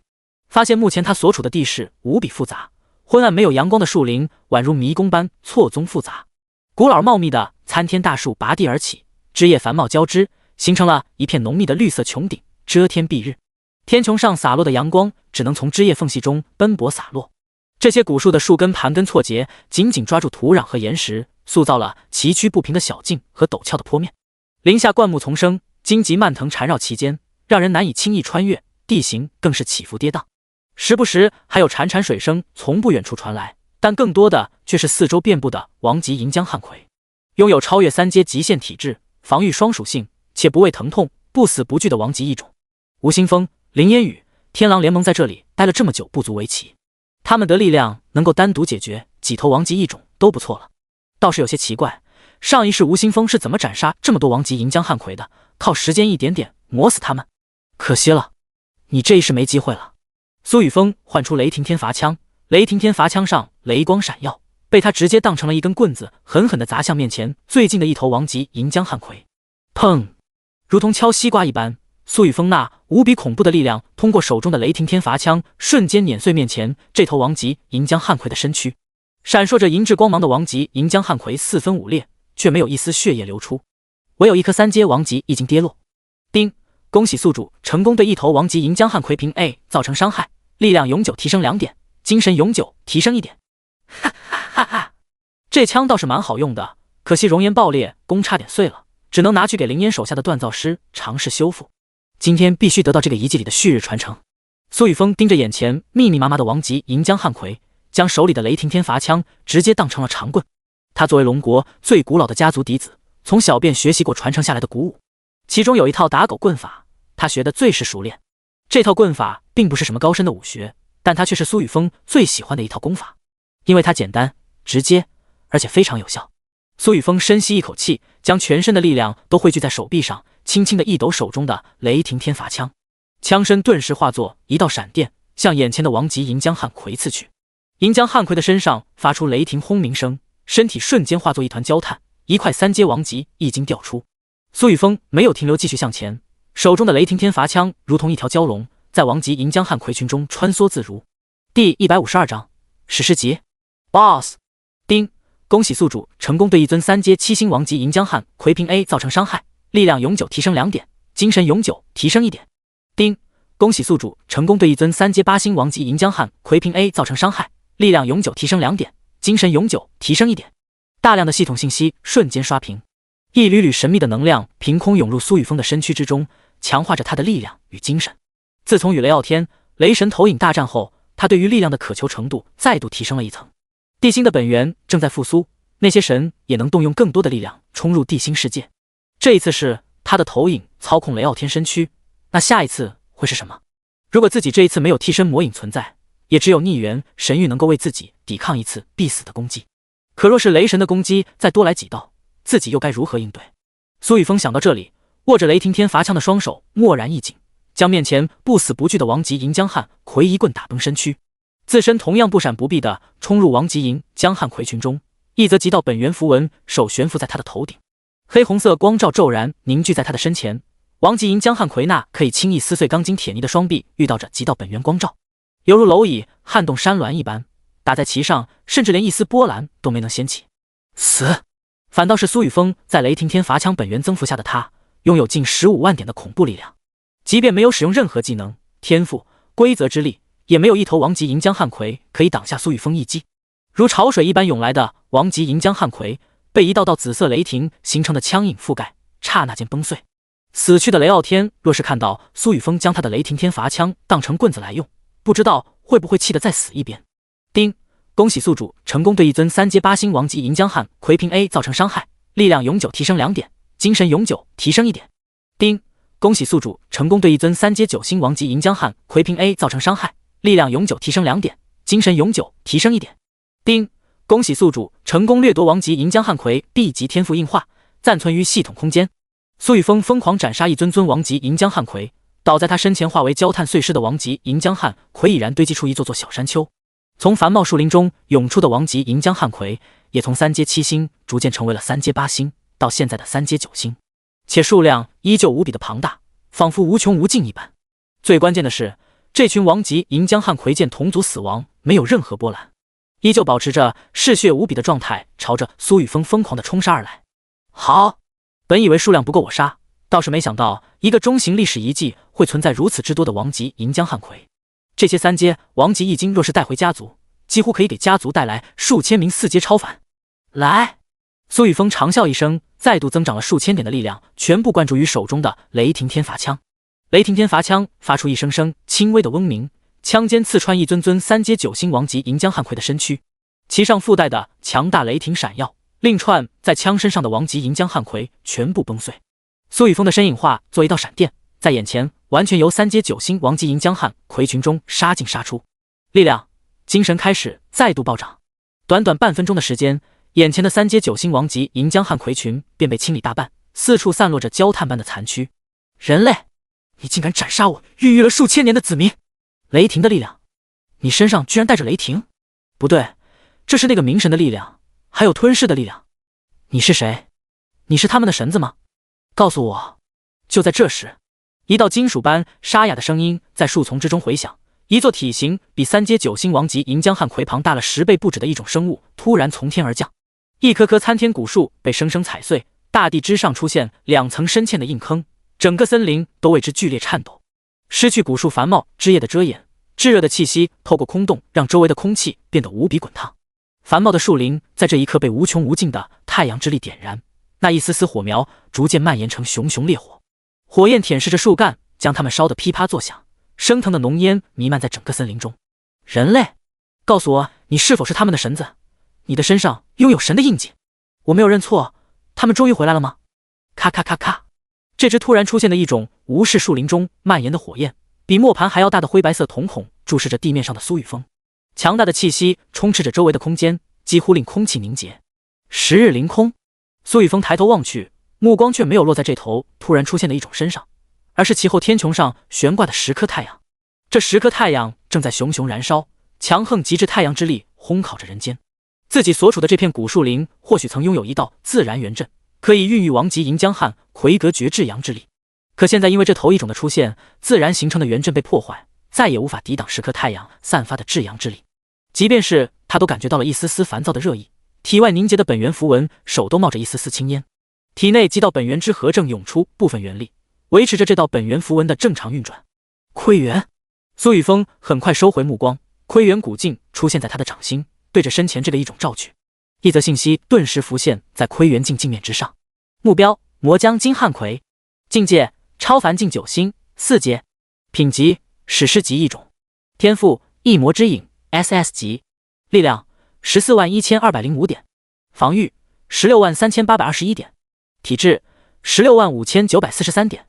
发现目前他所处的地势无比复杂，昏暗没有阳光的树林宛如迷宫般错综复杂，古老茂密的参天大树拔地而起，枝叶繁茂交织，形成了一片浓密的绿色穹顶，遮天蔽日。天穹上洒落的阳光只能从枝叶缝隙中奔波洒落，这些古树的树根盘根错节，紧紧抓住土壤和岩石，塑造了崎岖不平的小径和陡峭的坡面。林下灌木丛生，荆棘蔓藤缠绕其间，让人难以轻易穿越，地形更是起伏跌宕，时不时还有潺潺水声从不远处传来，但更多的却是四周遍布的王级银江汉葵，拥有超越3阶极限体质，防御双属性，且不畏疼痛，不死不惧的王级异种。吴新峰、林烟雨、天狼联盟在这里待了这么久不足为奇，他们的力量能够单独解决几头王级异种都不错了。倒是有些奇怪，上一世吴新峰是怎么斩杀这么多王级银江汉葵的？靠时间一点点磨死他们？可惜了，你这一世没机会了。苏雨峰唤出雷霆天罚枪，雷霆天罚枪上雷光闪耀，被他直接当成了一根棍子，狠狠地砸向面前最近的一头王级银江汉葵。砰！如同敲西瓜一般，苏雨峰那无比恐怖的力量通过手中的雷霆天罚枪，瞬间碾碎面前这头王级银江汉葵的身躯。闪烁着银质光芒的王级银江汉葵四分五裂，却没有一丝血液流出，唯有一颗3阶王级已经跌落。叮！恭喜宿主成功对一头王级银江汉葵平 A 造成伤害，力量永久提升2点，精神永久提升1点。哈哈哈！这枪倒是蛮好用的，可惜熔岩爆裂，弓差点碎了，只能拿去给灵岩手下的锻造师尝试修复。今天必须得到这个遗迹里的旭日传承。苏雨峰盯着眼前密密麻麻的王级银江汉葵，将手里的雷霆天罚枪直接当成了长棍。他作为龙国最古老的家族嫡子，从小便学习过传承下来的古武，其中有一套打狗棍法，他学得最是熟练。这套棍法并不是什么高深的武学，但它却是苏雨峰最喜欢的一套功法，因为它简单直接，而且非常有效。苏雨峰深吸一口气，将全身的力量都汇聚在手臂上，轻轻地一抖手中的雷霆天罚枪，枪身顿时化作一道闪电，向眼前的王级银江汉葵刺去。银江汉葵的身上发出雷霆轰鸣声，身体瞬间化作一团焦炭，一块3阶王级一经掉出。苏雨峰没有停留，继续向前，手中的雷霆天罚枪如同一条蛟龙，在王级银江汉葵群中穿梭自如。第152章史诗级 BOSS。 叮！恭喜宿主成功对一尊3阶7星王级银江汉葵平 A 造成伤害，力量永久提升2点，精神永久提升1点。叮！恭喜宿主成功对一尊3阶8星王级银江汉葵平 A 造成伤害，力量永久提升2点，精神永久提升1点。大量的系统信息瞬间刷屏，一缕缕神秘的能量凭空涌入苏雨峰的身躯之中，强化着他的力量与精神。自从与雷傲天、雷神投影大战后，他对于力量的渴求程度再度提升了一层。地心的本源正在复苏，那些神也能动用更多的力量冲入地心世界。这一次是他的投影操控雷傲天身躯，那下一次会是什么？如果自己这一次没有替身魔影存在，也只有逆元神域能够为自己抵抗一次必死的攻击。可若是雷神的攻击再多来几道，自己又该如何应对？苏雨峰想到这里，握着雷霆天罚枪的双手蓦然一紧，将面前不死不惧的王级银江汉葵一棍打崩身躯，自身同样不闪不避地冲入王级银江汉葵群中，一则极道本源符文手悬浮在他的头顶，黑红色光照骤然凝聚在他的身前。王级银江汉葵那可以轻易撕碎钢筋铁泥的双臂遇到着极道本源光照，犹如蝼蚁撼动山峦一般，打在其上，甚至连一丝波澜都没能掀起。死！反倒是苏雨峰在雷霆天罚枪本源增幅下的他，拥有近15万点的恐怖力量，即便没有使用任何技能、天赋、规则之力，也没有一头王级银江汉葵可以挡下苏雨峰一击。如潮水一般涌来的王级银江汉葵，被一道道紫色雷霆形成的枪影覆盖，刹那间崩碎。死去的雷傲天若是看到苏雨峰将他的雷霆天罚枪当成棍子来用，不知道会不会气得再死一边。叮！恭喜宿主成功对一尊3阶8星王级银江汉葵平 A 造成伤害，力量永久提升2点，精神永久提升1点。叮！恭喜宿主成功对一尊3阶9星王级银江汉葵平 A 造成伤害，力量永久提升2点，精神永久提升1点。叮！恭喜宿主成功掠夺王级银江汉葵 B 级天赋硬化，暂存于系统空间。苏雨峰疯狂斩杀一尊尊王级银江汉葵，倒在他身前化为焦炭碎尸的王级银江汉葵已然堆积出一座座小山丘。从繁茂树林中涌出的王级银江汉葵，也从3阶7星逐渐成为了3阶8星，到现在的3阶9星，且数量依旧无比的庞大，仿佛无穷无尽一般。最关键的是，这群王级银江汉葵见同族死亡没有任何波澜，依旧保持着嗜血无比的状态，朝着苏雨峰疯狂地冲杀而来。好！本以为数量不够我杀，倒是没想到一个中型历史遗迹会存在如此之多的王级银江汉葵。这些3阶王级一经若是带回家族，几乎可以给家族带来数千名4阶超凡。来！苏雨峰长啸一声，再度增长了数千点的力量，全部灌注于手中的雷霆天罚枪。雷霆天罚枪发出一声声轻微的嗡鸣，枪尖刺穿一尊尊3阶9星王级银江汉葵的身躯，其上附带的强大雷霆闪耀，令串在枪身上的王级银江汉葵全部崩碎。苏雨峰的身影化作一道闪电，在眼前完全由3阶9星王级银江汉葵群中杀进杀出，力量、精神开始再度暴涨。短短半分钟的时间，眼前的3阶9星王级银江汉葵群便被清理大半，四处散落着焦炭般的残躯。人类！你竟敢斩杀我孕育了数千年的子民！雷霆的力量，你身上居然带着雷霆？不对，这是那个冥神的力量，还有吞噬的力量。你是谁？你是他们的神子吗？告诉我！就在这时，一道金属般沙哑的声音在树丛之中回响，一座体型比三阶9星王级银江汉魁庞大了10倍不止的一种生物突然从天而降，一棵棵参天古树被生生踩碎，大地之上出现2层深嵌的硬坑，整个森林都为之剧烈颤抖。失去古树繁茂枝叶的遮掩，炙热的气息透过空洞让周围的空气变得无比滚烫。繁茂的树林在这一刻被无穷无尽的太阳之力点燃，那一丝丝火苗逐渐蔓延成熊熊烈火，火焰舔舐着树干，将它们烧得噼啪作响，升腾的浓烟弥漫在整个森林中。人类，告诉我，你是否是他们的神子？你的身上拥有神的印记。我没有认错，他们终于回来了吗？咔咔咔咔，这只突然出现的一种无视树林中蔓延的火焰，比磨盘还要大的灰白色瞳孔注视着地面上的苏雨峰，强大的气息充斥着周围的空间，几乎令空气凝结。10日凌空，苏雨峰抬头望去，目光却没有落在这头突然出现的一种身上，而是其后天穹上悬挂的10颗太阳。这10颗太阳正在熊熊燃烧，强横极致太阳之力烘烤着人间。自己所处的这片古树林或许曾拥有一道自然元阵，可以孕育王级银江汉魁阁绝至阳之力，可现在因为这头一种的出现，自然形成的元阵被破坏，再也无法抵挡10颗太阳散发的至阳之力。即便是他都感觉到了一丝丝烦躁的热意，体外凝结的本源符文手都冒着一丝丝青烟，体内几道本源之核正涌出部分元力，维持着这道本源符文的正常运转。窥元，苏雨峰很快收回目光，窥元古镜出现在他的掌心，对着身前这个异种照去。一则信息顿时浮现在窥元镜镜面之上，目标魔将金汉魁，境界超凡境9星4阶，品级史诗级异种，天赋异魔之影 SS 级，力量141205点，防御163821点，体质165943点，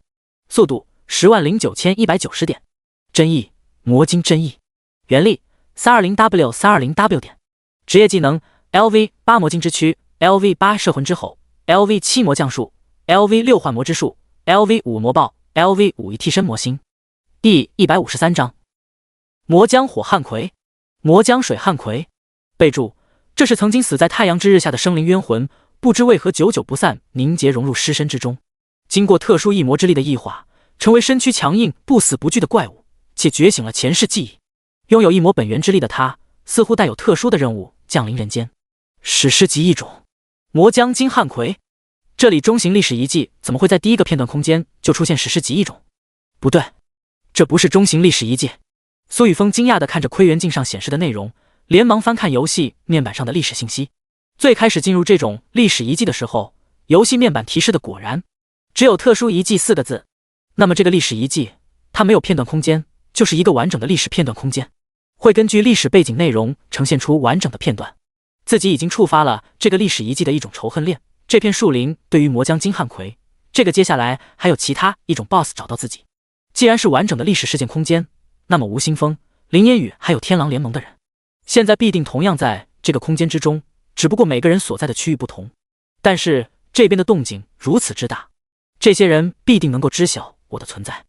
速度109190点，真意魔晶真意，原力 320W 320W 点，职业技能 LV8 魔晶之躯 LV8 摄魂之吼 LV7 魔降术 LV6 幻魔之术 LV5 魔爆 LV5 一替身魔星。第153章魔将火汉魁，魔将水汉魁。备注：这是曾经死在太阳之日下的生灵冤魂，不知为何久久不散，凝结融入尸身之中，经过特殊异魔之力的异化，成为身躯强硬不死不惧的怪物，且觉醒了前世记忆。拥有异魔本源之力的他，似乎带有特殊的任务降临人间。史诗级异种魔将金汉魁，这里中型历史遗迹怎么会在第一个片段空间就出现史诗级异种？不对，这不是中型历史遗迹。苏雨峰惊讶地看着窥元镜上显示的内容，连忙翻看游戏面板上的历史信息。最开始进入这种历史遗迹的时候，游戏面板提示的果然只有特殊遗迹4个字。那么这个历史遗迹，它没有片段空间，就是一个完整的历史片段空间，会根据历史背景内容呈现出完整的片段。自己已经触发了这个历史遗迹的一种仇恨链，这片树林对于魔将金汉魁，这个接下来还有其他一种 BOSS 找到自己。既然是完整的历史事件空间，那么吴青峰、林烟雨还有天狼联盟的人，现在必定同样在这个空间之中，只不过每个人所在的区域不同。但是这边的动静如此之大，这些人必定能够知晓我的存在。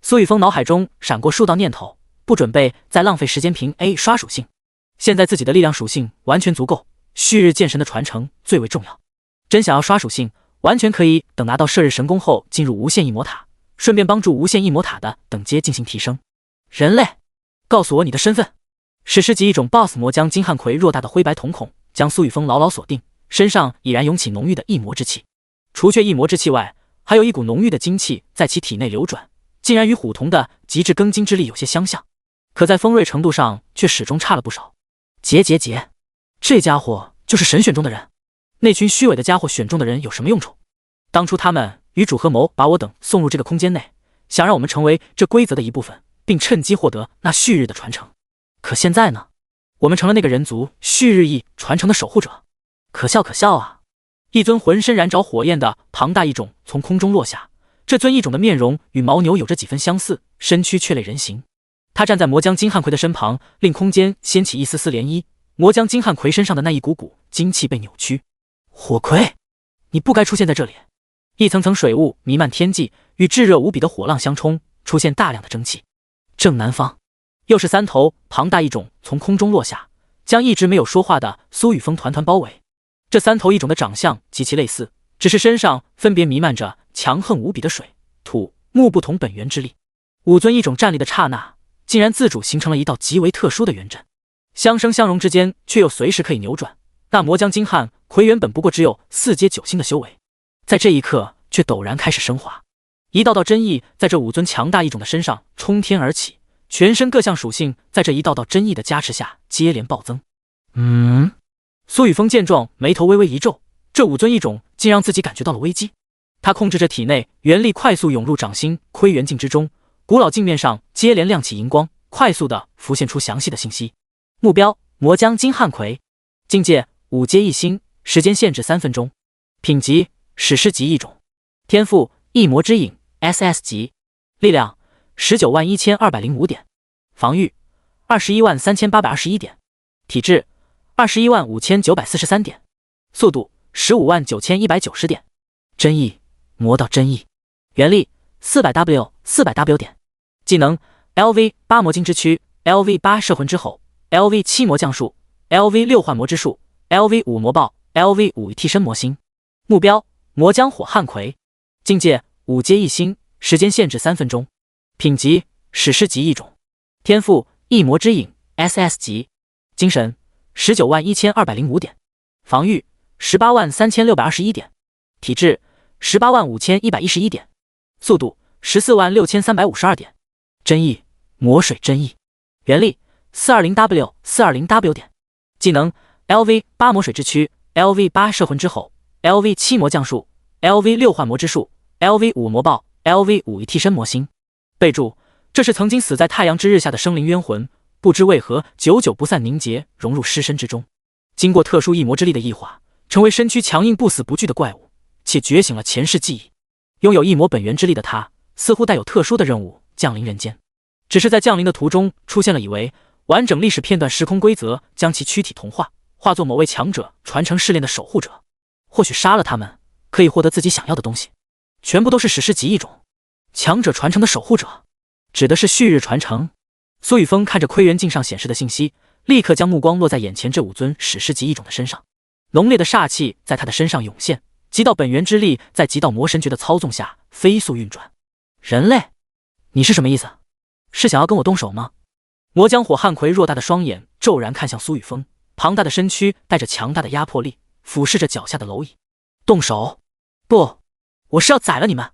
苏雨峰脑海中闪过数道念头，不准备再浪费时间凭 A 刷属性。现在自己的力量属性完全足够，旭日剑神的传承最为重要。真想要刷属性，完全可以等拿到射日神功后进入无限异魔塔，顺便帮助无限异魔塔的等阶进行提升。人类，告诉我你的身份。史诗级一种 BOSS 魔将金汉魁偌大的灰白瞳孔将苏雨峰牢牢锁定，身上已然涌起浓郁的异魔之气。除却异魔之气外，还有一股浓郁的精气在其体内流转，竟然与虎瞳的极致更精之力有些相像，可在锋锐程度上却始终差了不少。结，这家伙就是神选中的人。那群虚伪的家伙选中的人有什么用处？当初他们与主合谋把我等送入这个空间内，想让我们成为这规则的一部分，并趁机获得那旭日的传承。可现在呢，我们成了那个人族旭日翼传承的守护者。可笑啊！一尊浑身燃着火焰的庞大异种从空中落下，这尊异种的面容与牦牛有着几分相似，身躯却类人形。他站在魔将金汉魁的身旁，令空间掀起一丝丝涟漪。魔将金汉魁身上的那一股股精气被扭曲。火魁，你不该出现在这里。一层层水雾弥漫天际，与炙热无比的火浪相冲，出现大量的蒸汽。正南方，又是3头庞大异种从空中落下，将一直没有说话的苏雨峰团团包围。这3头异种的长相极其类似，只是身上分别弥漫着强横无比的水、土、木不同本源之力。5尊异种站立的刹那，竟然自主形成了一道极为特殊的元阵，相生相融之间却又随时可以扭转。那魔将金汉魁原本不过只有4阶9星的修为，在这一刻却陡然开始升华，一道道真意在这5尊强大异种的身上冲天而起，全身各项属性在这一道道真意的加持下接连暴增。苏雨峰见状，眉头微微一皱，这5尊异种竟让自己感觉到了危机。他控制着体内元力快速涌入掌心窥元镜之中，古老镜面上接连亮起荧光，快速地浮现出详细的信息。目标：魔将金汉魁，境界5阶1星，时间限制3分钟，品级史诗级异种，天赋异魔之影 SS 级，力量191205点，防御213821点，体质215943点，速度159190点。真意魔道真意，原力400W 点，技能 LV8 魔晶之躯 LV8 摄魂之吼 LV7 魔降术 LV6 幻魔之术 LV5 魔爆 LV5 替身魔星。目标：魔将火汉魁，境界5阶1星，时间限制3分钟，品级史诗级异种，天赋异魔之影 SS 级，精神191205点，防御183621点，体质185111点，速度146352点。真意魔水真意，原力420W 点，技能 LV8 魔水之躯 LV8 摄魂之吼 LV7 魔降术 LV6 幻魔之术 LV5 魔爆 LV5 替身魔星。备注：这是曾经死在太阳之日下的生灵冤魂，不知为何久久不散凝结，融入尸身之中，经过特殊异魔之力的异化，成为身躯强硬不死不惧的怪物，且觉醒了前世记忆。拥有异魔本源之力的他，似乎带有特殊的任务降临人间。只是在降临的途中，出现了以为完整历史片段时空规则，将其躯体同化，化作某位强者传承试炼的守护者。或许杀了他们，可以获得自己想要的东西。全部都是史诗级异种，强者传承的守护者，指的是旭日传承。苏雨峰看着窥元镜上显示的信息，立刻将目光落在眼前这5尊史诗级异种的身上。浓烈的煞气在他的身上涌现，极道本源之力在极道魔神诀的操纵下飞速运转。人类，你是什么意思？是想要跟我动手吗？魔将火汉魁偌大的双眼骤然看向苏雨峰，庞大的身躯带着强大的压迫力，俯视着脚下的蝼蚁。动手？不，我是要宰了你们！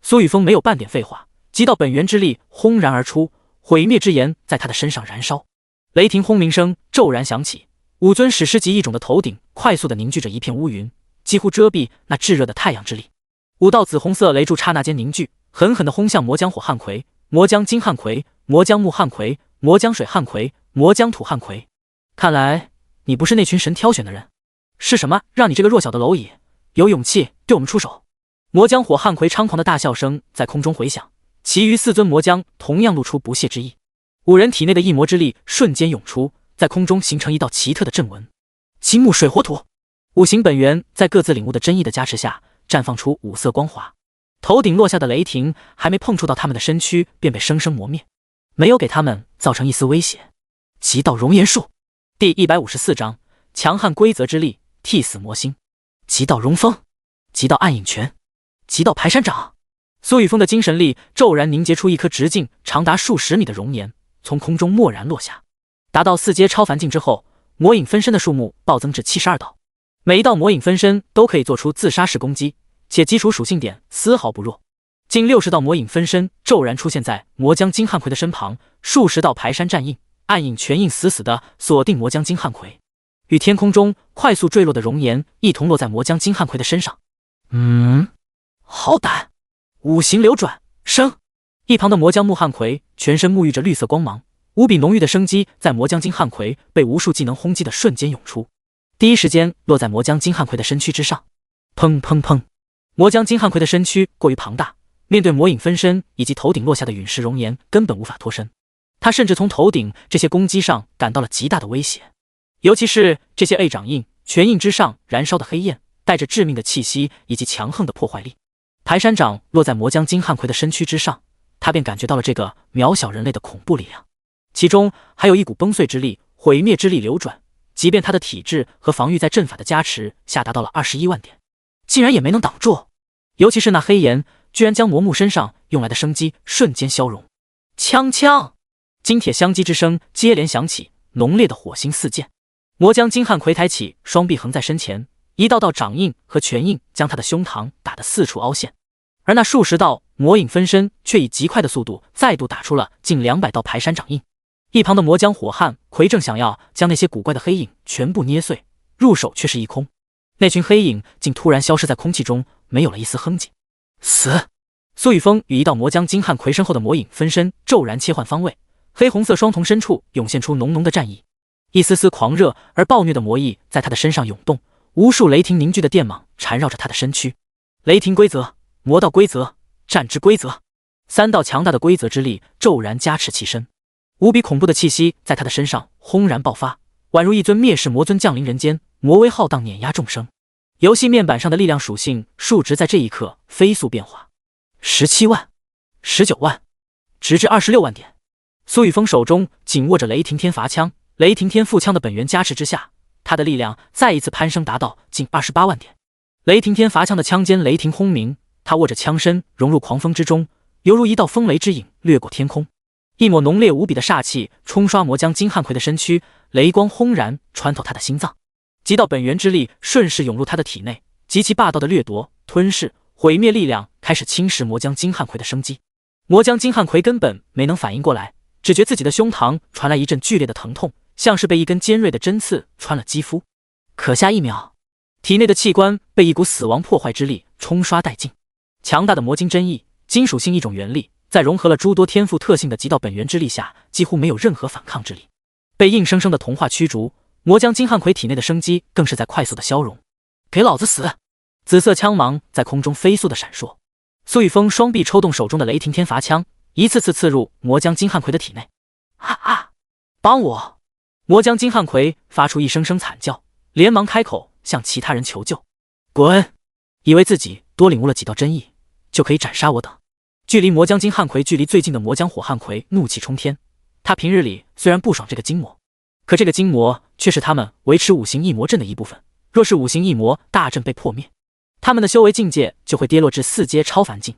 苏雨峰没有半点废话，极道本源之力轰然而出，毁灭之炎在他的身上燃烧。雷霆轰鸣声骤然响起，5尊史诗级异种的头顶快速地凝聚着一片乌云，几乎遮蔽那炙热的太阳之力。5道紫红色雷柱刹那间凝聚，狠狠地轰向魔将火汉魁、魔将金汉魁、魔将木汉魁、魔将水汉魁、魔将土汉魁。看来你不是那群神挑选的人，是什么让你这个弱小的蝼蚁有勇气对我们出手？魔将火汉魁猖狂的大笑声在空中回响，其余4尊魔将同样露出不屑之意。5人体内的异魔之力瞬间涌出，在空中形成一道奇特的阵纹。金木水火土5行本源在各自领悟的真意的加持下，绽放出5色光华。头顶落下的雷霆还没碰触到他们的身躯，便被生生磨灭，没有给他们造成一丝威胁。极道熔岩术第154章强悍规则之力，替死魔星。极道熔风，极道暗影拳，极道排山掌。苏雨峰的精神力骤然凝结出一颗直径长达数十米的熔岩，从空中蓦然落下。达到4阶超凡境之后，魔影分身的数目暴增至72道，每一道魔影分身都可以做出自杀式攻击，且基础属性点丝毫不弱。近60道魔影分身骤然出现在魔将金汉魁的身旁，数十道排山战印、暗影拳印死死地锁定魔将金汉魁，与天空中快速坠落的熔岩一同落在魔将金汉魁的身上。好胆！5行流转生。一旁的魔将木汉魁全身沐浴着绿色光芒，无比浓郁的生机在魔将金汉魁被无数技能轰击的瞬间涌出，第一时间落在魔将金汉魁的身躯之上。砰砰砰！魔将金汉魁的身躯过于庞大，面对魔影分身以及头顶落下的陨石熔岩，根本无法脱身。他甚至从头顶这些攻击上感到了极大的威胁，尤其是这些 A 掌印、拳印之上燃烧的黑焰，带着致命的气息以及强横的破坏力。排山掌落在魔将金汉魁的身躯之上，他便感觉到了这个渺小人类的恐怖力量，其中还有一股崩碎之力、毁灭之力流转。即便他的体质和防御在阵法的加持下达到了21万点，竟然也没能挡住。尤其是那黑炎，居然将魔木身上用来的生机瞬间消融。锵锵，金铁相击之声接连响起，浓烈的火星四溅。魔将金汉奎抬起双臂横在身前，一道道掌印和拳印将他的胸膛打得四处凹陷，而那数十道魔影分身却以极快的速度再度打出了近200道排山掌印。一旁的魔将火汉奎正想要将那些古怪的黑影全部捏碎，入手却是一空。那群黑影竟突然消失在空气中，没有了一丝痕迹。死！苏雨峰与一道魔将金汉奎身后的魔影分身骤然切换方位，黑红色双瞳深处涌现出浓浓的战意，一丝丝狂热而暴虐的魔意在他的身上涌动，无数雷霆凝聚的电芒缠绕着他的身躯。雷霆规则、魔道规则、战之规则，3道强大的规则之力骤然加持其身。无比恐怖的气息在他的身上轰然爆发，宛如一尊灭世魔尊降临人间，魔威浩荡碾压众生。游戏面板上的力量属性数值在这一刻飞速变化，17万、19万，直至26万点。苏雨峰手中紧握着雷霆天罚枪，雷霆天腹枪的本源加持之下，他的力量再一次攀升达到近28万点。雷霆天罚枪的枪尖雷霆轰鸣，他握着枪身融入狂风之中，犹如一道风雷之影掠过天空。一抹浓烈无比的煞气冲刷魔将金汉奎的身躯，雷光轰然穿透他的心脏，极道本源之力顺势涌入他的体内，极其霸道的掠夺、吞噬、毁灭力量开始侵蚀魔将金汉奎的生机。魔将金汉奎根本没能反应过来，只觉自己的胸膛传来一阵剧烈的疼痛，像是被一根尖锐的针刺穿了肌肤。可下一秒，体内的器官被一股死亡破坏之力冲刷殆尽。强大的魔晶真意，金属性一种元力，在融合了诸多天赋特性的极道本源之力下，几乎没有任何反抗之力，被硬生生的同化驱逐。魔将金汉奎体内的生机更是在快速的消融。给老子死！紫色枪芒在空中飞速的闪烁，苏雨峰双臂抽动手中的雷霆天罚枪，一次次刺入魔将金汉奎的体内。帮我！魔将金汉奎发出一声声惨叫，连忙开口向其他人求救。滚！以为自己多领悟了几道真意，就可以斩杀我等。距离魔将金汉奎距离最近的魔将火汉奎怒气冲天，他平日里虽然不爽这个金魔，可这个金魔却是他们维持5行异魔阵的一部分，若是5行异魔大阵被破灭，他们的修为境界就会跌落至4阶超凡境，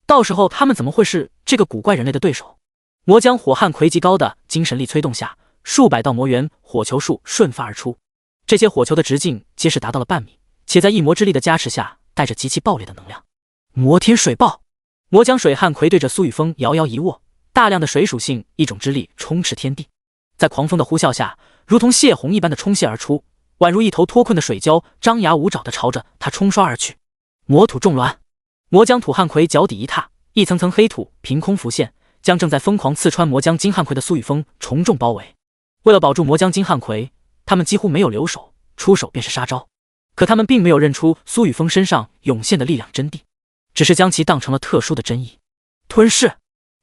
到时候他们怎么会是这个古怪人类的对手？魔将火汉奎极高的精神力催动下，数百道魔元火球术瞬发而出，这些火球的直径皆是达到了半米，且在异魔之力的加持下带着极其爆裂的能量。魔天水爆！魔将水汉奎对着苏雨峰摇摇一握，大量的水属性一种之力充斥天地，在狂风的呼啸下，如同泄洪一般的冲泻而出，宛如一头脱困的水蛟，张牙舞爪地朝着他冲刷而去。魔土重峦！魔将土汉奎脚底一踏，一层层黑土凭空浮现，将正在疯狂刺穿魔将金汉奎的苏雨峰重重包围。为了保住魔将金汉奎，他们几乎没有留手，出手便是杀招。可他们并没有认出苏雨峰身上涌现的力量真谛，只是将其当成了特殊的真意。吞噬！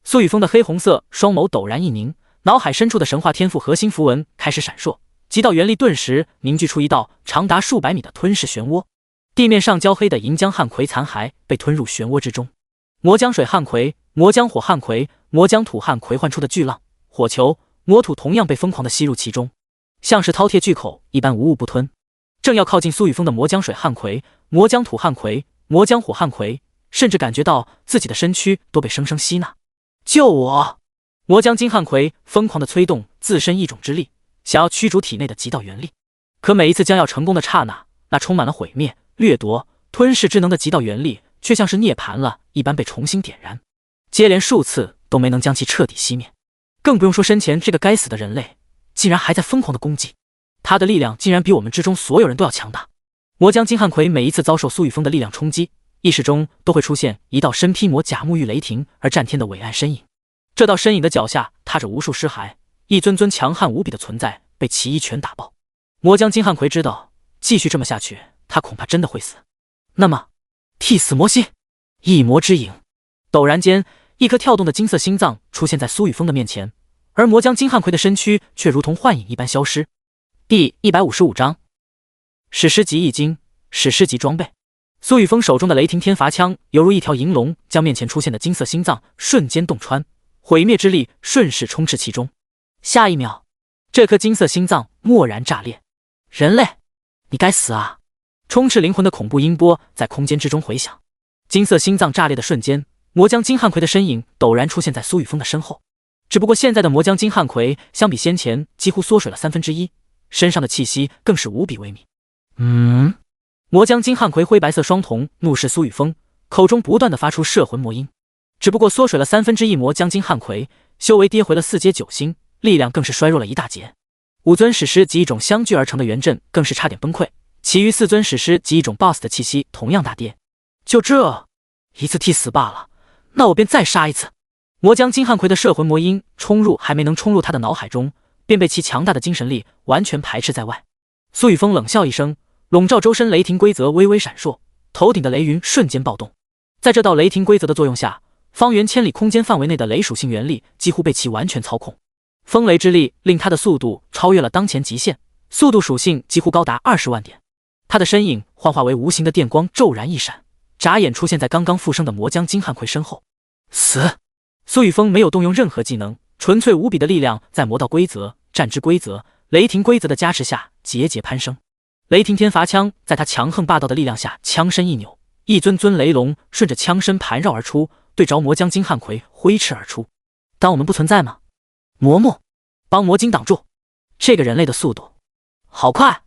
苏雨峰的黑红色双眸陡然一凝，脑海深处的神话天赋核心符文开始闪烁，极道元力顿时凝聚出一道长达数百米的吞噬漩涡。地面上焦黑的银浆汉奎残骸被吞入漩涡之中。魔浆水汉奎、魔浆火汉奎、魔浆土汉奎唤出的巨浪、火球、魔土同样被疯狂地吸入其中，像是饕餮巨口一般无物不吞。正要靠近苏雨峰的魔浆水汉奎、魔浆土汉奎、魔浆火汉奎，甚至感觉到自己的身躯都被生生吸纳。救我！魔浆金汉奎疯狂地催动自身一种之力，想要驱逐体内的极道元力。可每一次将要成功的刹那，那充满了毁灭、掠夺、吞噬之能的极道元力却像是涅槃了一般被重新点燃，接连数次都没能将其彻底熄灭。更不用说身前这个该死的人类竟然还在疯狂的攻击，他的力量竟然比我们之中所有人都要强大。魔将金汉奎每一次遭受苏雨峰的力量冲击，意识中都会出现一道身披魔甲沐浴雷霆而战天的伟岸身影，这道身影的脚下踏着无数尸骸，一尊尊强悍无比的存在被其一拳打爆。魔将金汉奎知道继续这么下去他恐怕真的会死，那么替死魔心，一魔之影。陡然间，一颗跳动的金色心脏出现在苏雨峰的面前，而魔将金汉奎的身躯却如同幻影一般消失。第155章史诗级易经，史诗级装备。苏雨峰手中的雷霆天罚枪犹如一条银龙，将面前出现的金色心脏瞬间洞穿，毁灭之力顺势充斥其中。下一秒，这颗金色心脏蓦然炸裂。人类，你该死啊！充斥灵魂的恐怖音波在空间之中回响。金色心脏炸裂的瞬间，魔将金汉奎的身影陡然出现在苏雨峰的身后。只不过现在的魔将金汉奎相比先前几乎缩水了1/3，身上的气息更是无比微密。魔将金汉奎灰白色双瞳怒视苏雨峰，口中不断的发出摄魂魔音。只不过缩水了1/3，魔将金汉奎修为跌回了4阶9星，力量更是衰弱了一大截。5尊史诗及一种相聚而成的元阵更是差点崩溃，其余4尊史诗及一种 BOSS 的气息同样大跌。就这一次替死罢了，那我便再杀一次。魔将金汉奎的摄魂魔音还没能冲入他的脑海中，便被其强大的精神力完全排斥在外。苏雨峰冷笑一声，笼罩周身雷霆规则微微闪烁，头顶的雷云瞬间暴动。在这道雷霆规则的作用下，方圆千里空间范围内的雷属性元力几乎被其完全操控。风雷之力令他的速度超越了当前极限，速度属性几乎高达20万点。他的身影幻化为无形的电光，骤然一闪，眨眼出现在刚刚复生的魔将金汉奎身后。死！苏雨峰没有动用任何技能，纯粹无比的力量在魔道规则、战之规则、雷霆规则的加持下节节攀升。雷霆天罚枪在他强横霸道的力量下，枪身一扭，一尊尊雷龙顺着枪身盘绕而出，对着魔将金汉奎挥斥而出。当我们不存在吗？魔木，帮魔晶挡住！这个人类的速度好快！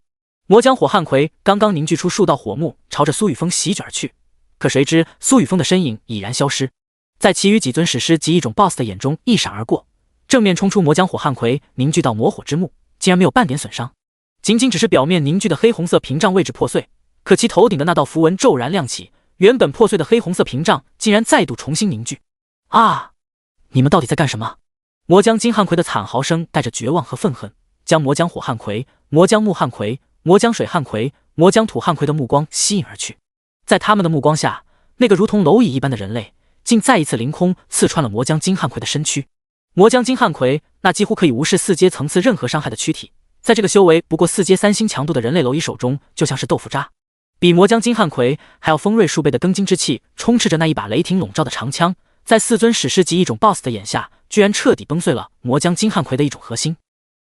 魔将火汉奎刚刚凝聚出数道火幕，朝着苏雨峰席卷而去。可谁知苏雨峰的身影已然消失，在其余几尊史诗及一种 BOSS 的眼中一闪而过。正面冲出魔将火汉奎凝聚到魔火之幕，竟然没有半点损伤，仅仅只是表面凝聚的黑红色屏障位置破碎，可其头顶的那道符文骤然亮起，原本破碎的黑红色屏障竟然再度重新凝聚。啊！你们到底在干什么？魔将金汉奎的惨嚎声带着绝望和愤恨，将魔将火汉奎、魔将木汉奎、魔将水汉奎、魔将土汉奎的目光吸引而去。在他们的目光下，那个如同蝼蚁一般的人类竟再一次凌空刺穿了魔将金汉奎的身躯。魔将金汉奎那几乎可以无视4阶层次任何伤害的躯体，在这个修为不过4阶3星强度的人类蝼蚁手中就像是豆腐渣。比魔将金汉奎还要锋锐数倍的庚金之气充斥着那一把雷霆笼罩的长枪，在4尊史诗级一种 BOSS 的眼下，居然彻底崩碎了魔将金汉奎的一种核心。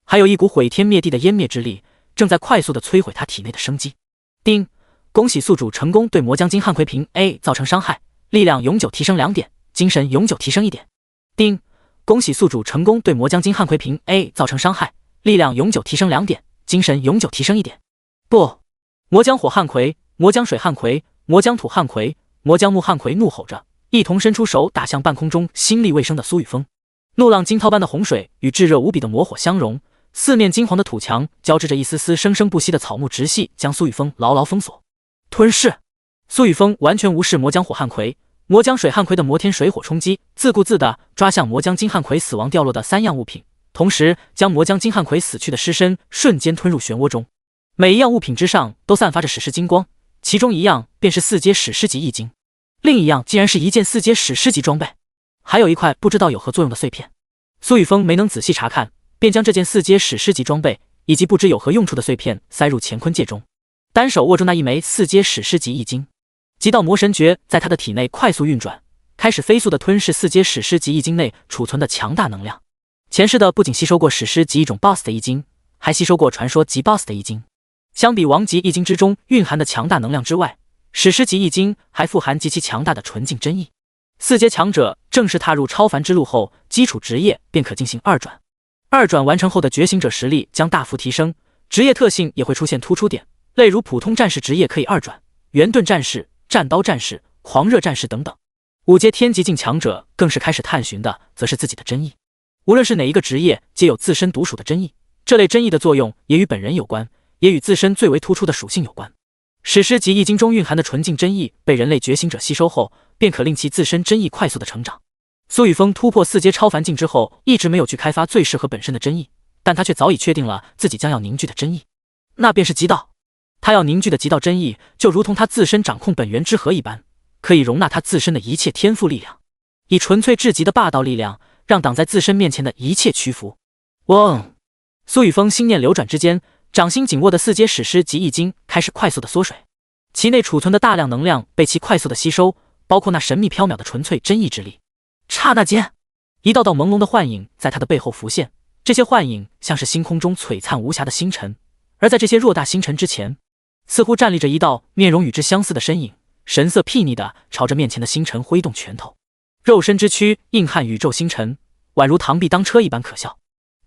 还有一股毁天灭地的湮灭之力正在快速的摧毁他体内的生机。丁，恭喜宿主成功对魔将金汉奎凭 A 造成伤害，力量永久提升2点，精神永久提升1点。丁，恭喜宿主成功对魔将金汉奎凭 A 造成伤害，力量永久提升2点，精神永久提升1点。不！魔将火汉奎、魔将水汉奎、魔将土汉奎、魔将木汉奎怒吼着，一同伸出手打向半空中心力未生的苏雨峰。怒浪惊涛般的洪水与炙热无比的魔火相融，四面金黄的土墙交织着一丝丝生生不息的草木直系，将苏雨峰牢牢封锁。吞噬！苏雨峰完全无视魔将火汉奎、魔将水汉奎的摩天水火冲击，自顾自地抓向魔将金汉奎死亡掉落的3样物品，同时将魔将金汉奎死去的尸身瞬间吞入漩涡中。每一样物品之上都散发着史诗金光，其中一样便是4阶史诗级易经，另一样竟然是一件4阶史诗级装备，还有一块不知道有何作用的碎片。苏雨峰没能仔细查看，便将这件4阶史诗级装备以及不知有何用处的碎片塞入乾坤戒中，单手握住那一枚4阶史诗级易经。极道魔神诀在他的体内快速运转，开始飞速地吞噬4阶史诗级易经内储存的强大能量。前世的不仅吸收过史诗级一种 BOSS 的易经，还吸收过传说级 BOSS 的易经。相比王级易经之中蕴含的强大能量之外，史诗级易经还富含极其强大的纯净真意。4阶强者正式踏入超凡之路后，基础职业便可进行2转。2转完成后的觉醒者实力将大幅提升，职业特性也会出现突出点，例如普通战士职业可以2转，圆盾战士、战刀战士、狂热战士等等。5阶天级境强者更是开始探寻的则是自己的真意。无论是哪一个职业，皆有自身独属的真意，这类真意的作用也与本人有关，也与自身最为突出的属性有关。史诗级易经中蕴含的纯净真意被人类觉醒者吸收后，便可令其自身真意快速的成长。苏雨峰突破4阶超凡境之后，一直没有去开发最适合本身的真意，但他却早已确定了自己将要凝聚的真意，那便是极道。他要凝聚的极道真意，就如同他自身掌控本源之河一般，可以容纳他自身的一切天赋力量，以纯粹至极的霸道力量，让挡在自身面前的一切屈服。嗡！苏雨峰心念流转之间，掌心紧握的4阶史诗级易经开始快速的缩水。其内储存的大量能量被其快速的吸收，包括那神秘缥缈的纯粹真意之力。刹那间，一道道朦胧的幻影在他的背后浮现，这些幻影像是星空中璀璨无瑕的星辰，而在这些偌大星辰之前，似乎站立着一道面容与之相似的身影，神色睥睨地朝着面前的星辰挥动拳头，肉身之躯硬汉宇宙星辰，宛如螳臂当车一般可笑。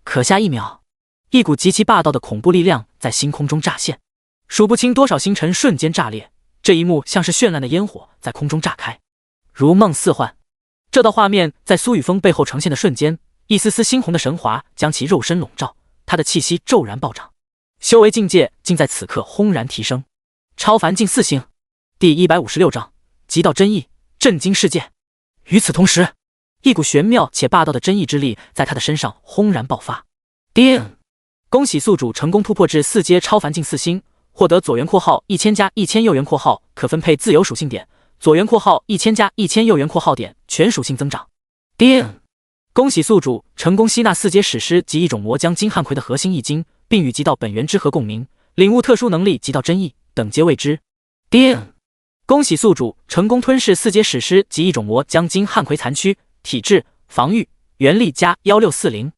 可下一秒，一股极其霸道的恐怖力量在星空中乍现，数不清多少星辰瞬间炸裂，这一幕像是绚烂的烟火在空中炸开，如梦似幻。这道画面在苏雨峰背后呈现的瞬间，一丝丝猩红的神华将其肉身笼罩，他的气息骤然暴涨，修为境界竟在此刻轰然提升，超凡境4星。第156章极道真意，震惊世界。与此同时，一股玄妙且霸道的真意之力在他的身上轰然爆发。叮！恭喜宿主成功突破至4阶超凡境4星，获得左元括号1000加1000右元括号可分配自由属性点，左元括号1000加1000右元括号点全属性增长。叮！恭喜宿主成功吸纳4阶史诗及异种魔将金汉魁的核心易经，并与极道本源之核共鸣，领悟特殊能力极道真意，等阶未知。叮！恭喜宿主成功吞噬4阶史诗及异种魔将金汉魁残躯，体质、防御、元力加1640。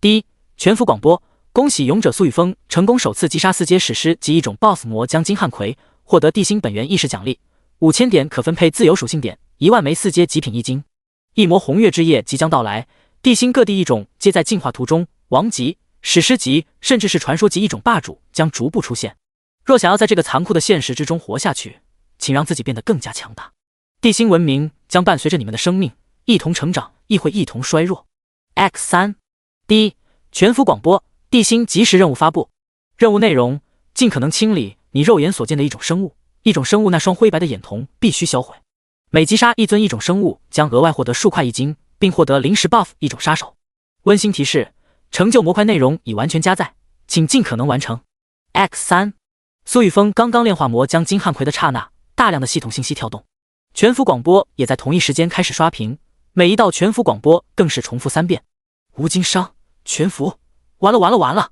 第一，全服广播。恭喜勇者苏雨峰成功首次击杀4阶史诗及异种 BOSS 魔将金汉魁，获得地心本源意识奖励5000点可分配自由属性点，10000枚4阶极品易经。一魔红月之夜即将到来，地心各地异种皆在进化途中，王级、史诗级甚至是传说级异种霸主将逐步出现。若想要在这个残酷的现实之中活下去，请让自己变得更加强大。地心文明将伴随着你们的生命一同成长，亦会一同衰弱。X3 第一，全服广播，地心即时任务发布。任务内容：尽可能清理你肉眼所见的一种生物，一种生物那双灰白的眼瞳必须销毁。每击杀一尊异种生物，将额外获得数块易经，并获得临时 buff 一种杀手。温馨提示：成就模块内容已完全加载，请尽可能完成。X3 苏雨峰刚刚炼化魔将金汉魁的刹那，大量的系统信息跳动，全服广播也在同一时间开始刷屏，每一道全服广播更是重复3遍。无经伤，全服，完了完了完了！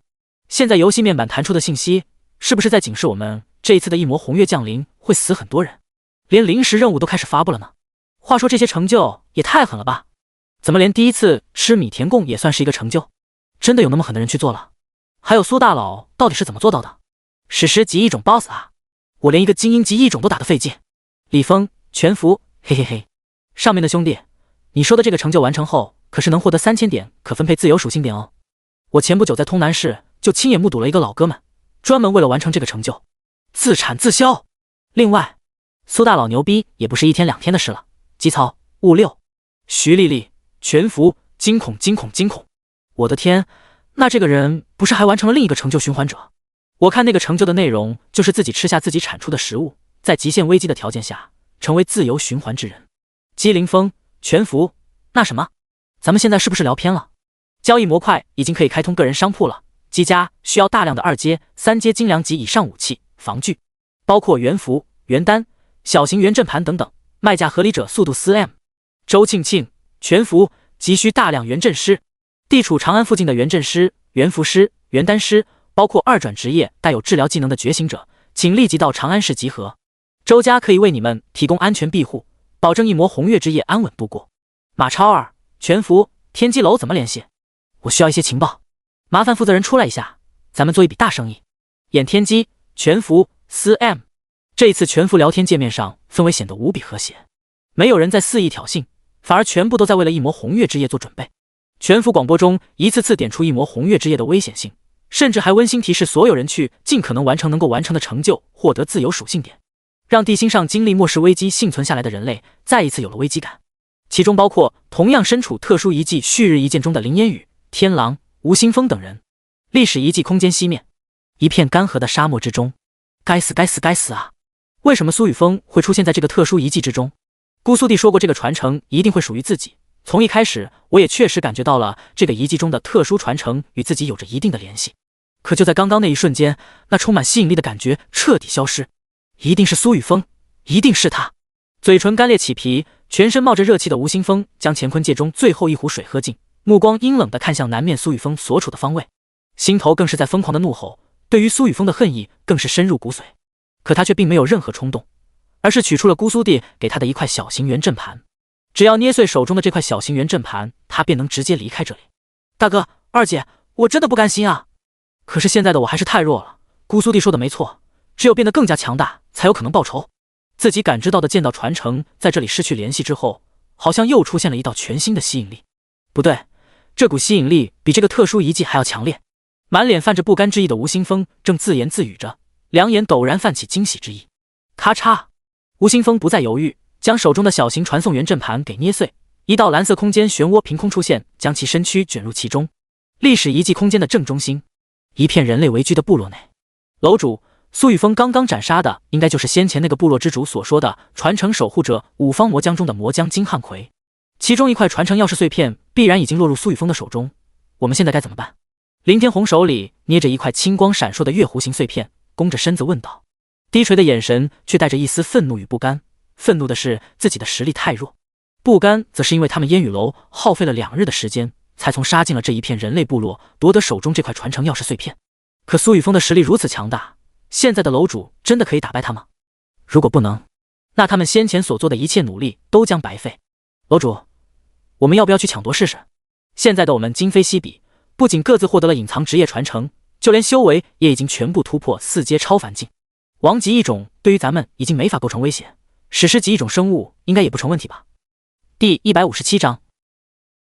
现在游戏面板弹出的信息，是不是在警示我们这一次的一魔红月降临会死很多人？连临时任务都开始发布了呢。话说这些成就也太狠了吧？怎么连第一次吃米田共也算是一个成就？真的有那么狠的人去做了？还有苏大佬到底是怎么做到的？史诗级异种 BOSS 啊，我连一个精英级异种都打得费劲。李峰全服，嘿嘿嘿。上面的兄弟，你说的这个成就完成后，可是能获得3000点可分配自由属性点哦。我前不久在通南市就亲眼目睹了一个老哥们，专门为了完成这个成就，自产自销。另外，苏大佬牛逼也不是1天2天的事了。基曹物六，徐丽丽全服，惊恐惊恐惊恐！我的天，那这个人不是还完成了另一个成就循环者？我看那个成就的内容就是自己吃下自己产出的食物，在极限危机的条件下成为自由循环之人。姬凌风全服，那什么，咱们现在是不是聊偏了？交易模块已经可以开通个人商铺了，姬家需要大量的2阶、3阶精良级以上武器、防具，包括元符、元丹、小型元阵盘等等，卖价合理者速度4M。周庆庆全服，急需大量元阵师。地处长安附近的元阵师、元符师、元丹师，包括2转职业带有治疗技能的觉醒者，请立即到长安市集合。周家可以为你们提供安全庇护，保证一魔红月之夜安稳度过。马超儿全服，天机楼怎么联系？我需要一些情报，麻烦负责人出来一下，咱们做一笔大生意。演天机全服4M。这一次全服聊天界面上氛围显得无比和谐，没有人在肆意挑衅，反而全部都在为了一魔红月之夜做准备。全服广播中一次次点出一魔红月之夜的危险性，甚至还温馨提示所有人去尽可能完成能够完成的成就，获得自由属性点，让地心上经历末世危机幸存下来的人类再一次有了危机感。其中包括同样身处特殊遗迹旭日一剑中的林烟雨、天狼、吴新峰等人。历史遗迹空间西面，一片干涸的沙漠之中。该死该死该死啊！为什么苏雨峰会出现在这个特殊遗迹之中？姑苏弟说过这个传承一定会属于自己，从一开始我也确实感觉到了这个遗迹中的特殊传承与自己有着一定的联系。可就在刚刚那一瞬间，那充满吸引力的感觉彻底消失。一定是苏雨峰，一定是他！嘴唇干裂起皮，全身冒着热气的吴新峰将乾坤界中最后一壶水喝尽，目光阴冷地看向南面苏雨峰所处的方位，心头更是在疯狂的怒吼，对于苏雨峰的恨意更是深入骨髓。可他却并没有任何冲动，而是取出了姑苏弟给他的一块小型圆阵盘。只要捏碎手中的这块小型圆阵盘，他便能直接离开这里。大哥，二姐，我真的不甘心啊！可是现在的我还是太弱了。姑苏弟说的没错，只有变得更加强大，才有可能报仇。自己感知到的剑道传承在这里失去联系之后，好像又出现了一道全新的吸引力。不对，这股吸引力比这个特殊遗迹还要强烈。满脸泛着不甘之意的吴新峰正自言自语着，两眼陡然泛起惊喜之意。咔嚓，吴新峰不再犹豫，将手中的小型传送圆阵盘给捏碎，一道蓝色空间漩涡凭空出现，将其身躯卷入其中。历史遗迹空间的正中心，一片人类围居的部落内。楼主苏雨峰刚刚斩杀的，应该就是先前那个部落之主所说的传承守护者五方魔将中的魔将金汉奎。其中一块传承钥匙碎片必然已经落入苏雨峰的手中，我们现在该怎么办？林天红手里捏着一块青光闪烁的月弧形碎片，弓着身子问道，低垂的眼神却带着一丝愤怒与不甘。愤怒的是自己的实力太弱，不甘则是因为他们烟雨楼耗费了2日的时间，才从杀进了这一片人类部落，夺得手中这块传承钥匙碎片。可苏雨峰的实力如此强大，现在的楼主真的可以打败他吗？如果不能，那他们先前所做的一切努力都将白费。楼主，我们要不要去抢夺试试？现在的我们今非昔比，不仅各自获得了隐藏职业传承，就连修为也已经全部突破4阶超凡境。王级异种对于咱们已经没法构成威胁，史诗级异种生物应该也不成问题吧。第157章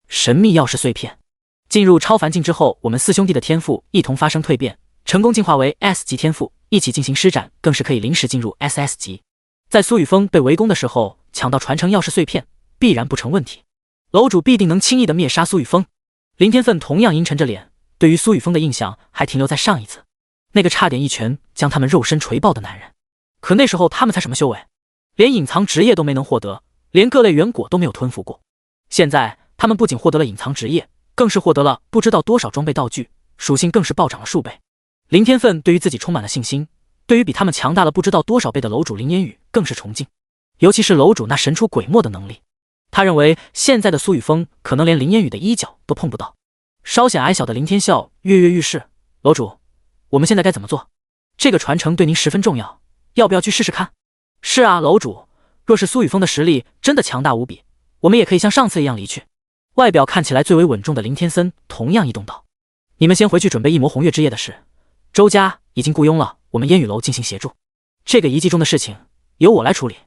神秘钥匙碎片。进入超凡境之后，我们4兄弟的天赋一同发生蜕变，成功进化为 S 级天赋，一起进行施展，更是可以临时进入 SS 级。在苏雨峰被围攻的时候，抢到传承钥匙碎片必然不成问题，楼主必定能轻易的灭杀苏雨峰。林天奋同样阴沉着脸，对于苏雨峰的印象还停留在上一次那个差点一拳将他们肉身锤爆的男人。可那时候他们才什么修为，连隐藏职业都没能获得，连各类原果都没有吞服过。现在他们不仅获得了隐藏职业，更是获得了不知道多少装备道具，属性更是暴涨了数倍。林天奋对于自己充满了信心，对于比他们强大了不知道多少倍的楼主林烟雨更是崇敬，尤其是楼主那神出鬼没的能力。他认为现在的苏雨峰可能连林烟雨的衣角都碰不到。稍显矮小的林天笑跃跃欲试，楼主，我们现在该怎么做？这个传承对您十分重要，要不要去试试看？是啊，楼主，若是苏雨峰的实力真的强大无比，我们也可以像上次一样离去。外表看起来最为稳重的林天森同样异动道，你们先回去准备一魔红月之夜的事，周家已经雇佣了我们烟雨楼进行协助，这个遗迹中的事情由我来处理。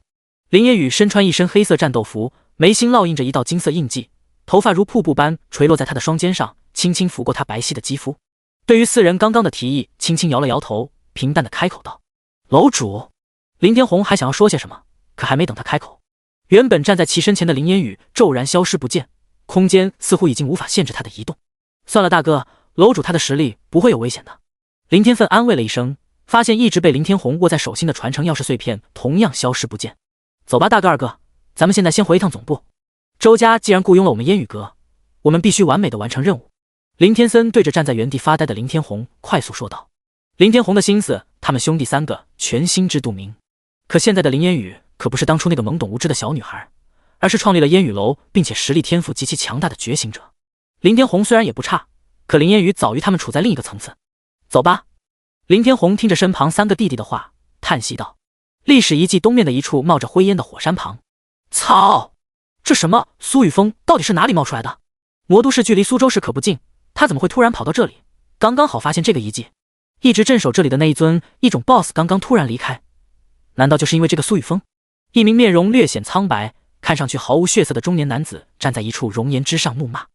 林烟雨身穿一身黑色战斗服，眉心烙印着一道金色印记，头发如瀑布般垂落在他的双肩上，轻轻拂过他白皙的肌肤。对于4人刚刚的提议，轻轻摇了摇头，平淡的开口道，楼主。林天红还想要说些什么，可还没等他开口，原本站在其身前的林烟雨骤然消失不见，空间似乎已经无法限制他的移动。算了大哥，楼主他的实力不会有危险的。林天奋安慰了一声，发现一直被林天红握在手心的传承钥匙碎片同样消失不见。走吧大哥二哥，咱们现在先回一趟总部。周家既然雇佣了我们烟雨阁，我们必须完美的完成任务。林天森对着站在原地发呆的林天红快速说道。林天红的心思他们兄弟3个全心知肚明，可现在的林烟雨可不是当初那个懵懂无知的小女孩，而是创立了烟雨楼并且实力天赋极其强大的觉醒者。林天红虽然也不差，可林烟雨早于他们处在另一个层次。走吧。林天红听着身旁3个弟弟的话，叹息道。历史遗迹东面的一处冒着灰烟的火山旁，操，这什么？苏雨峰到底是哪里冒出来的？魔都市距离苏州市可不近，他怎么会突然跑到这里？刚刚好发现这个遗迹，一直镇守这里的那一尊异种 BOSS 刚刚突然离开，难道就是因为这个苏雨峰？一名面容略显苍白，看上去毫无血色的中年男子站在一处熔岩之上怒骂，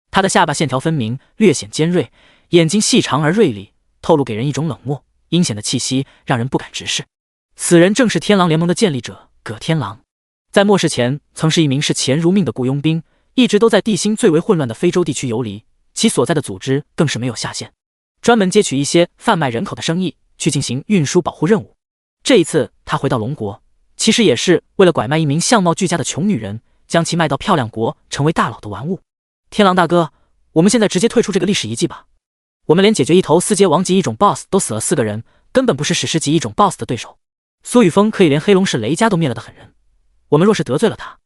他的下巴线条分明，略显尖锐，眼睛细长而锐利，透露给人一种冷漠阴险的气息，让人不敢直视。此人正是天狼联盟的建立者葛天狼，在末世前曾是一名视钱如命的雇佣兵，一直都在地心最为混乱的非洲地区游离，其所在的组织更是没有下限，专门接取一些贩卖人口的生意，去进行运输保护任务。这一次他回到龙国，其实也是为了拐卖一名相貌俱佳的穷女人，将其卖到漂亮国，成为大佬的玩物。天狼大哥，我们现在直接退出这个历史遗迹吧，我们连解决一头4阶王级异种 BOSS 都死了4个人，根本不是史诗级异种 BOSS 的对手。苏雨峰可以连黑龙市雷家都灭了的狠人，我们若是得罪了他……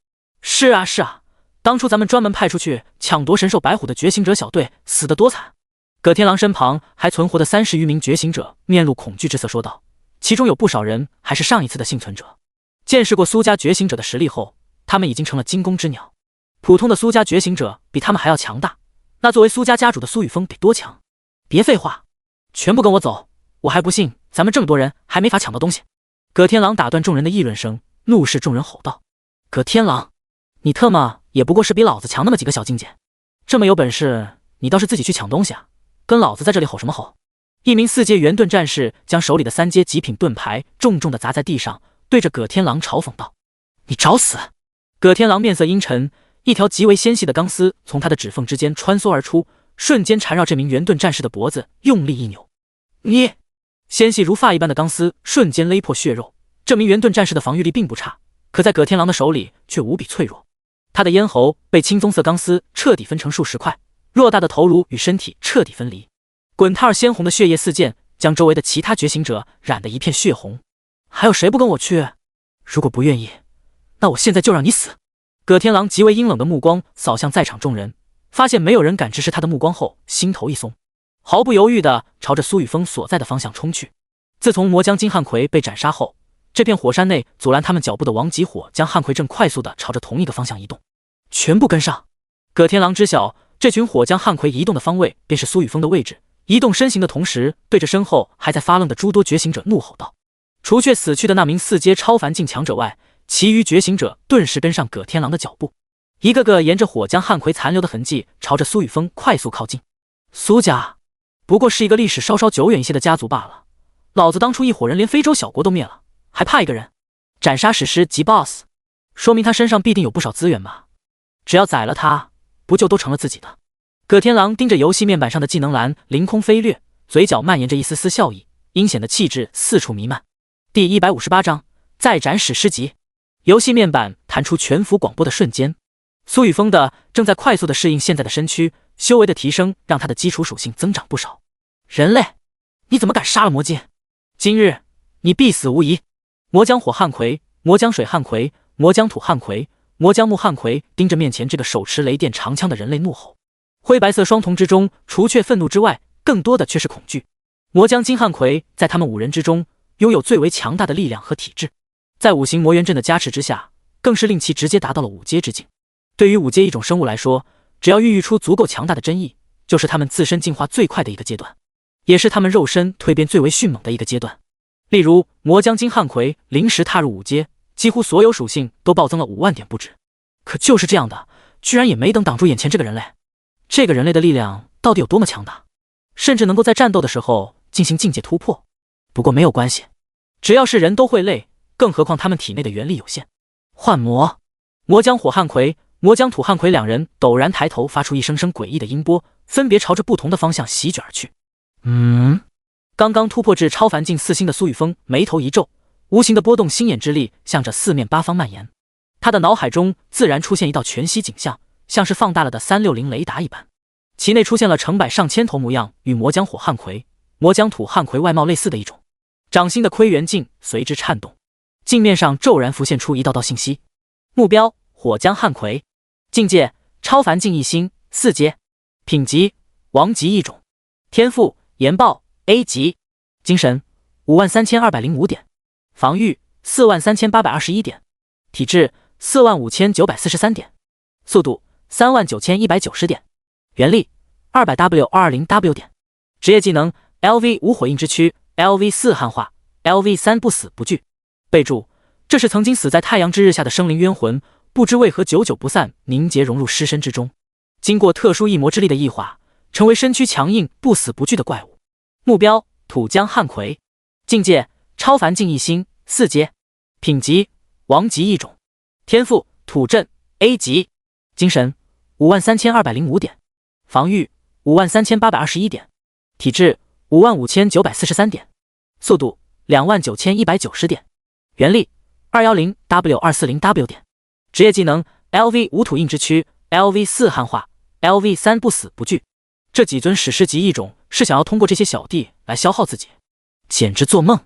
是啊是啊，当初咱们专门派出去抢夺神兽白虎的觉醒者小队死得多惨。葛天狼身旁还存活的30余名觉醒者面露恐惧之色说道，其中有不少人还是上一次的幸存者。见识过苏家觉醒者的实力后，他们已经成了惊弓之鸟。普通的苏家觉醒者比他们还要强大，那作为苏家家主的苏雨峰得多强？别废话，全部跟我走！我还不信咱们这么多人还没法抢到东西。葛天狼打断众人的议论声，怒视众人吼道：“葛天狼，你特么也不过是比老子强那么几个小境界，这么有本事，你倒是自己去抢东西啊！跟老子在这里吼什么吼？”一名4阶元盾战士将手里的3阶极品盾牌重重地砸在地上，对着葛天狼嘲讽道：“你找死！”葛天狼面色阴沉，一条极为纤细的钢丝从他的指缝之间穿梭而出，瞬间缠绕这名元盾战士的脖子，用力一扭。你！纤细如发一般的钢丝瞬间勒破血肉。这名元盾战士的防御力并不差，可在葛天狼的手里却无比脆弱。他的咽喉被青棕色钢丝彻底分成数十块，偌大的头颅与身体彻底分离。滚烫而鲜红的血液四溅，将周围的其他觉醒者染得一片血红。还有谁不跟我去？如果不愿意，那我现在就让你死！葛天狼极为阴冷的目光扫向在场众人，发现没有人敢直视他的目光后，心头一松，毫不犹豫地朝着苏雨峰所在的方向冲去。自从魔将金汉奎被斩杀后，这片火山内阻拦他们脚步的王极火将汉奎正快速地朝着同一个方向移动，全部跟上！葛天狼知晓，这群火将汉奎移动的方位便是苏雨峰的位置，移动身形的同时，对着身后还在发愣的诸多觉醒者怒吼道：“除却死去的那名4阶超凡境强者外，其余觉醒者顿时跟上葛天狼的脚步，一个个沿着火将汉奎残留的痕迹，朝着苏雨峰快速靠近。苏家不过是一个历史稍稍久远一些的家族罢了，老子当初一伙人连非洲小国都灭了，还怕一个人？斩杀史诗级 BOSS， 说明他身上必定有不少资源吧？只要宰了他，不就都成了自己的？”葛天狼盯着游戏面板上的技能栏凌空飞掠，嘴角蔓延着一丝丝笑意，阴险的气质四处弥漫。第158章再斩史诗级。游戏面板弹出全幅广播的瞬间，苏雨峰的正在快速的适应现在的身躯，修为的提升让他的基础属性增长不少。人类，你怎么敢杀了魔界？今日你必死无疑！魔将火汉奎、魔将水汉奎、魔将土汉奎、魔将木汉奎盯着面前这个手持雷电长枪的人类怒吼。灰白色双瞳之中，除却愤怒之外，更多的却是恐惧。魔将金汉奎在他们5人之中，拥有最为强大的力量和体质，在5行魔元阵的加持之下，更是令其直接达到了5阶之境。对于5阶一种生物来说，只要孕育出足够强大的真意，就是他们自身进化最快的一个阶段，也是他们肉身蜕变最为迅猛的一个阶段。例如魔将金汉奎临时踏入5阶，几乎所有属性都暴增了5万点不止。可就是这样的，居然也没等挡住眼前这个人类。这个人类的力量到底有多么强大，甚至能够在战斗的时候进行境界突破。不过没有关系，只要是人都会累，更何况他们体内的元力有限。幻魔、魔将火汉奎、魔将土汉奎2人陡然抬头，发出一声声诡异的音波，分别朝着不同的方向席卷而去。刚刚突破至超凡境4星的苏雨峰眉头一皱，无形的波动心眼之力向着四面八方蔓延。他的脑海中自然出现一道全息景象，像是放大了的360雷达一般，其内出现了成百上千头模样与魔将火汉奎、魔将土汉奎外貌类似的一种。掌心的窥元镜随之颤动，镜面上骤然浮现出一道道信息：目标火将汉奎，境界超凡境1星4阶，品级王级异种，天赋研爆 A 级，精神53205点，防御43821点，体质45943点，速度39190点，元力200W220W 点，职业技能 LV5 火印之躯 LV4 汉化 LV3 不死不惧。备注：这是曾经死在太阳之日下的生灵冤魂，不知为何久久不散，凝结融入尸身之中，经过特殊异魔之力的异化，成为身躯强硬不死不惧的怪物。目标土将汉奎，境界超凡境1星4阶，品级王级异种，天赋土阵 A 级，精神53205点，防御53821点，体质55943点，速度29190点，元力210W240W 点，职业技能 LV5 土印之躯 LV4 汉化 LV3 不死不惧。这几尊史诗级异种是想要通过这些小弟来消耗自己，简直做梦。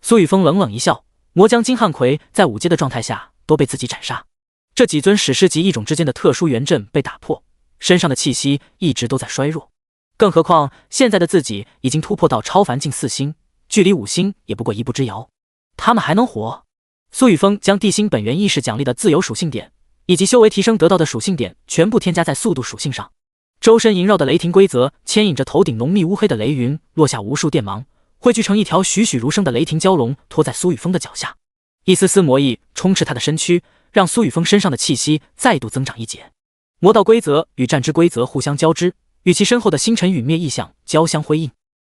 苏雨峰冷冷一笑，魔将金汉奎在5阶的状态下都被自己斩杀，这几尊史诗级异种之间的特殊元阵被打破，身上的气息一直都在衰弱，更何况现在的自己已经突破到超凡境4星，距离5星也不过1步之遥，他们还能活？苏雨峰将地心本源意识奖励的自由属性点以及修为提升得到的属性点全部添加在速度属性上。周身萦绕的雷霆规则牵引着头顶浓密乌黑的雷云，落下无数电芒，汇聚成一条栩栩如生的雷霆蛟龙，拖在苏雨峰的脚下。一丝丝魔意充斥他的身躯，让苏雨峰身上的气息再度增长一截。魔道规则与战之规则互相交织，与其身后的星辰陨灭意象交相辉映。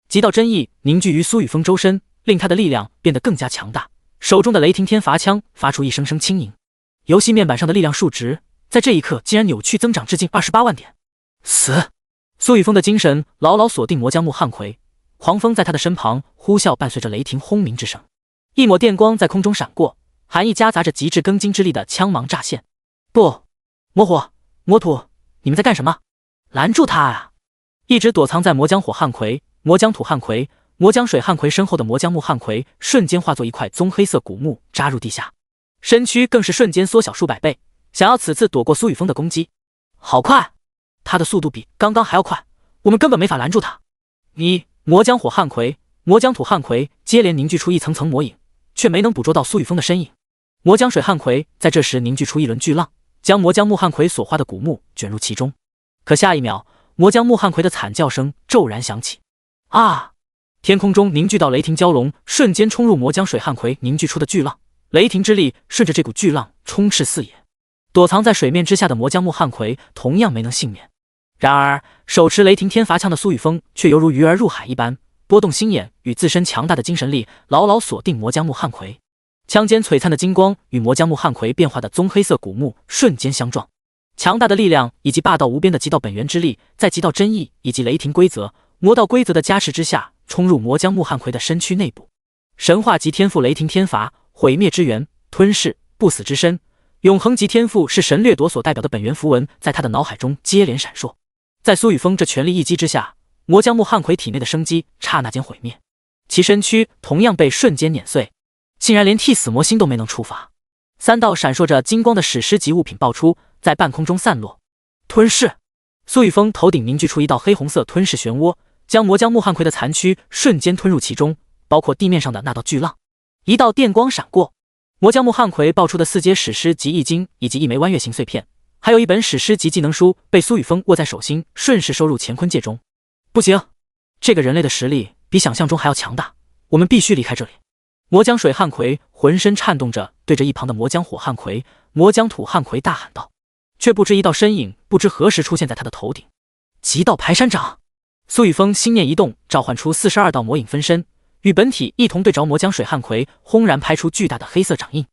极道真意凝聚于苏雨峰周身，令他的力量变得更加强大。手中的雷霆天罚枪发出一声声轻盈，游戏面板上的力量数值在这一刻竟然扭曲增长至近28万点。死！苏雨峰的精神牢牢锁定魔将木汉魁，狂风在他的身旁呼啸，伴随着雷霆轰鸣之声。一抹电光在空中闪过，寒意夹杂着极致庚金之力的枪芒乍现。不，魔火、魔土，你们在干什么？拦住他啊！一直躲藏在魔将火汉魁、魔将土汉魁、魔将水汉魁身后的魔将木汉魁瞬间化作一块棕黑色古木扎入地下，身躯更是瞬间缩小数百倍，想要此次躲过苏雨峰的攻击。好快！他的速度比刚刚还要快，我们根本没法拦住他。你魔将火汉魁、魔将土汉魁接连凝聚出一层层魔影，却没能捕捉到苏雨峰的身影。魔将水汉魁在这时凝聚出一轮巨浪，将魔将木汉魁所化的古木卷入其中。可下一秒，魔将木汉魁的惨叫声骤然响起。啊！天空中凝聚到雷霆蛟龙，瞬间冲入魔将水汉魁凝聚出的巨浪，雷霆之力顺着这股巨浪充斥四野。躲藏在水面之下的魔将木汉魁同样没能幸免。然而，手持雷霆天罚枪的苏雨峰却犹如鱼儿入海一般，拨动心眼与自身强大的精神力，牢牢锁定魔将木汉魁。枪尖璀璨的金光与魔将木汉魁变化的棕黑色古木瞬间相撞，强大的力量以及霸道无边的极道本源之力，在极道真意以及雷霆规则、魔道规则的加持之下，冲入魔将木汉魁的身躯内部。神话级天赋雷霆天罚、毁灭之源、吞噬、不死之身、永恒级天赋是神掠夺所代表的本源符文，在他的脑海中接连闪烁。在苏雨峰这全力一击之下，魔将木汉魁体内的生机刹那间毁灭，其身躯同样被瞬间碾碎，竟然连替死魔心都没能触发。3道闪烁着金光的史诗级物品爆出，在半空中散落。吞噬！苏雨峰头顶凝聚出一道黑红色吞噬漩涡，将魔将木汉魁的残躯瞬间吞入其中，包括地面上的那道巨浪。一道电光闪过，魔将木汉魁爆出的4阶史诗级易经以及一枚弯月形碎片，还有一本史诗级技能书被苏雨峰握在手心，顺势收入乾坤界中。不行，这个人类的实力比想象中还要强大，我们必须离开这里。魔将水汉魁浑身颤动着，对着一旁的魔将火汉魁、魔将土汉魁大喊道，却不知一道身影不知何时出现在他的头顶。极道排山掌！苏雨峰心念一动，召唤出42道魔影分身，与本体一同对着魔将水汉魁轰然拍出巨大的黑色掌印。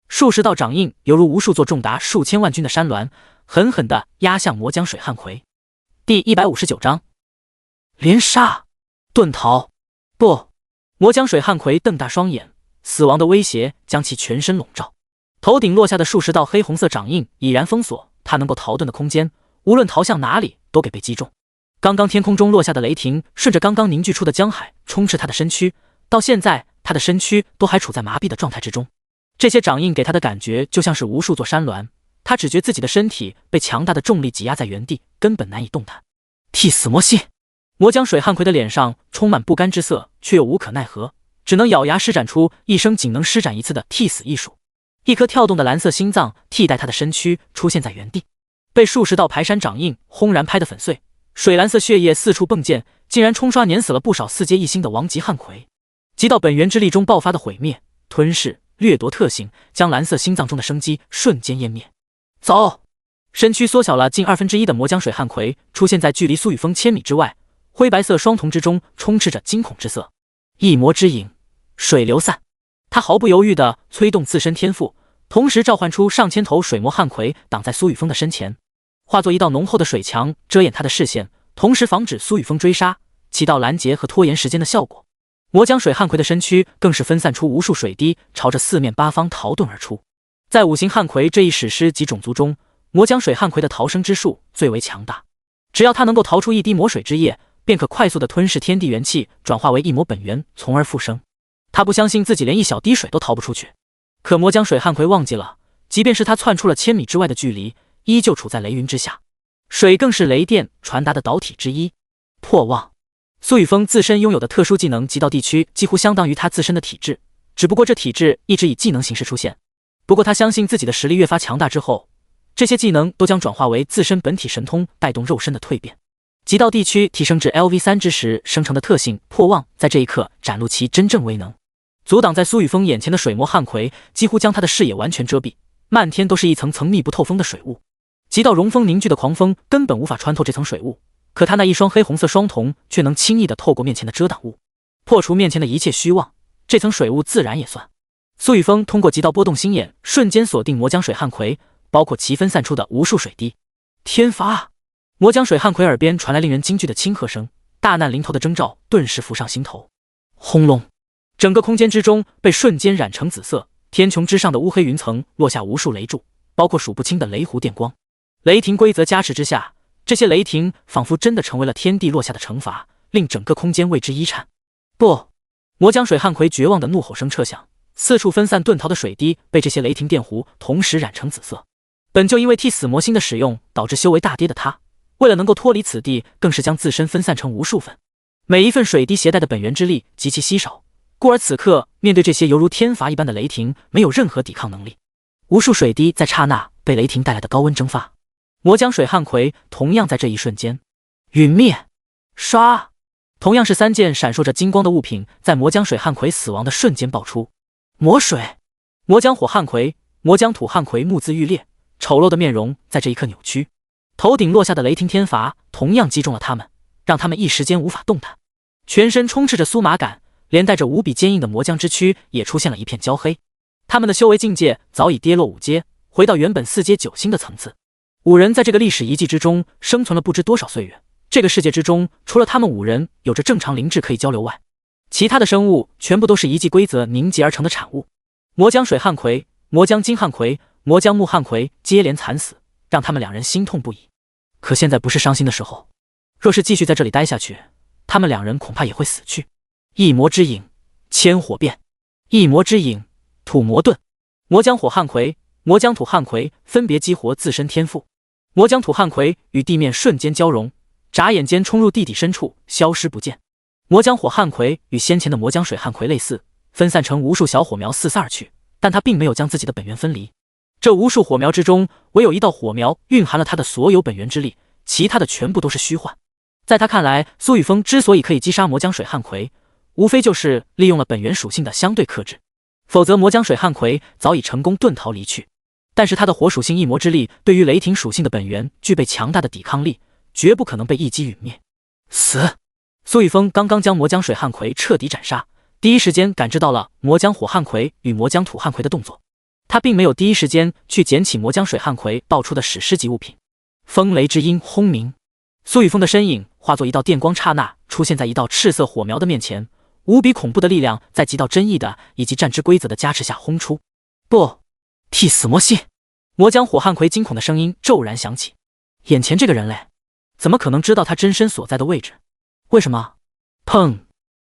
数十道掌印犹如无数座重达数千万钧的山峦，狠狠地压向魔将水汉魁。第159章连杀遁逃。不！魔将水汉魁瞪大双眼，死亡的威胁将其全身笼罩。头顶落下的数十道黑红色掌印已然封锁他能够逃遁的空间，无论逃向哪里都给被击中。刚刚天空中落下的雷霆顺着刚刚凝聚出的江海充斥他的身躯，到现在他的身躯都还处在麻痹的状态之中。这些掌印给他的感觉就像是无数座山峦，他只觉自己的身体被强大的重力挤压在原地，根本难以动弹。替死魔心！魔将水汉魁的脸上充满不甘之色，却又无可奈何，只能咬牙施展出一生仅能施展一次的替死艺术。一颗跳动的蓝色心脏替代他的身躯出现在原地，被数十道排山掌印轰然拍得粉碎，水蓝色血液四处迸溅，竟然冲刷碾死了不少4阶1星的王级汉魁。极道本源之力中爆发的毁灭、吞噬、掠夺特性，将蓝色心脏中的生机瞬间湮灭。走！身躯缩小了近1/2的魔将水汉魁出现在距离苏雨峰1000米之外，灰白色双瞳之中充斥着惊恐之色。一魔之影，水流散。他毫不犹豫地催动自身天赋，同时召唤出上千头水魔汉魁挡在苏雨峰的身前，化作一道浓厚的水墙遮掩他的视线，同时防止苏雨峰追杀，起到拦截和拖延时间的效果。魔将水汉魁的身躯更是分散出无数水滴，朝着4面8方逃遁而出。在5行汉魁这一史诗级种族中，魔将水汉魁的逃生之术最为强大，只要他能够逃出一滴魔水之液，便可快速地吞噬天地元气，转化为一魔本源，从而复生。他不相信自己连一小滴水都逃不出去，可魔将水汉魁忘记了，即便是他窜出了1000米之外的距离，依旧处在雷云之下。水更是雷电传达的导体之一。破望！苏雨峰自身拥有的特殊技能极道地区几乎相当于他自身的体质，只不过这体质一直以技能形式出现。不过他相信自己的实力越发强大之后，这些技能都将转化为自身本体神通，带动肉身的蜕变。极道地区提升至 LV3 之时生成的特性破望，在这一刻展露其真正威能，阻挡在苏雨峰眼前的水魔汉葵几乎将他的视野完全遮蔽，漫天都是一层层密不透风的水雾。极道熔风凝聚的狂风根本无法穿透这层水雾，可他那一双黑红色双瞳却能轻易地透过面前的遮挡物，破除面前的一切虚妄，这层水雾自然也算。苏雨峰通过极道波动心眼，瞬间锁定魔浆水汉葵，包括其分散出的无数水滴。天罚！魔浆水汉葵耳边传来令人惊惧的轻喝声，大难临头的征兆顿时浮上心头。轰隆！整个空间之中被瞬间染成紫色，天穹之上的乌黑云层落下无数雷柱，包括数不清的雷弧电光。雷霆规则加持之下，这些雷霆仿佛真的成为了天地落下的惩罚，令整个空间为之一颤。不！魔浆水汉葵绝望的怒吼声彻响，四处分散遁逃的水滴被这些雷霆电弧同时染成紫色。本就因为替死魔星的使用导致修为大跌的他，为了能够脱离此地，更是将自身分散成无数份，每一份水滴携带的本源之力极其稀少，故而此刻面对这些犹如天罚一般的雷霆，没有任何抵抗能力。无数水滴在刹那被雷霆带来的高温蒸发，魔浆水汉葵同样在这一瞬间陨灭。唰！同样是3件闪烁着金光的物品在魔浆水汉葵死亡的瞬间爆出。魔水、魔浆火汉葵、魔浆土汉葵目眦欲裂，丑陋的面容在这一刻扭曲。头顶落下的雷霆天罚同样击中了他们，让他们一时间无法动弹，全身充斥着酥麻感，连带着无比坚硬的魔浆之躯也出现了一片焦黑。他们的修为境界早已跌落5阶，回到原本4阶9星的层次。5人在这个历史遗迹之中生存了不知多少岁月，这个世界之中除了他们5人有着正常灵智可以交流外，其他的生物全部都是遗迹规则凝结而成的产物。魔浆水汉葵、魔浆金汉葵、魔浆木汉葵接连惨死，让他们2人心痛不已。可现在不是伤心的时候，若是继续在这里待下去，他们2人恐怕也会死去。一魔之影，千火变；一魔之影，土魔遁。魔浆火汉葵、魔浆土汉葵分别激活自身天赋。魔浆土汉葵与地面瞬间交融，眨眼间冲入地底深处，消失不见。魔浆火汉葵与先前的魔浆水汉葵类似，分散成无数小火苗四散而去，但它并没有将自己的本源分离。这无数火苗之中，唯有一道火苗蕴含了他的所有本源之力，其他的全部都是虚幻。在他看来，苏雨峰之所以可以击杀魔浆水汉葵，无非就是利用了本源属性的相对克制，否则魔浆水汉葵早已成功遁逃离去。但是他的火属性异魔之力对于雷霆属性的本源具备强大的抵抗力，绝不可能被一击陨灭。死！苏雨峰刚刚将魔浆水汉葵彻底斩杀，第一时间感知到了魔浆火汉葵与魔浆土汉葵的动作。他并没有第一时间去捡起魔浆水汉葵爆出的史诗级物品。风雷之音轰鸣，苏雨峰的身影化作一道电光，刹那出现在一道赤色火苗的面前，无比恐怖的力量在极道真意的以及战之规则的加持下轰出。不，替死魔系！魔浆火汉葵惊恐的声音骤然响起。眼前这个人类，怎么可能知道他真身所在的位置？为什么？砰！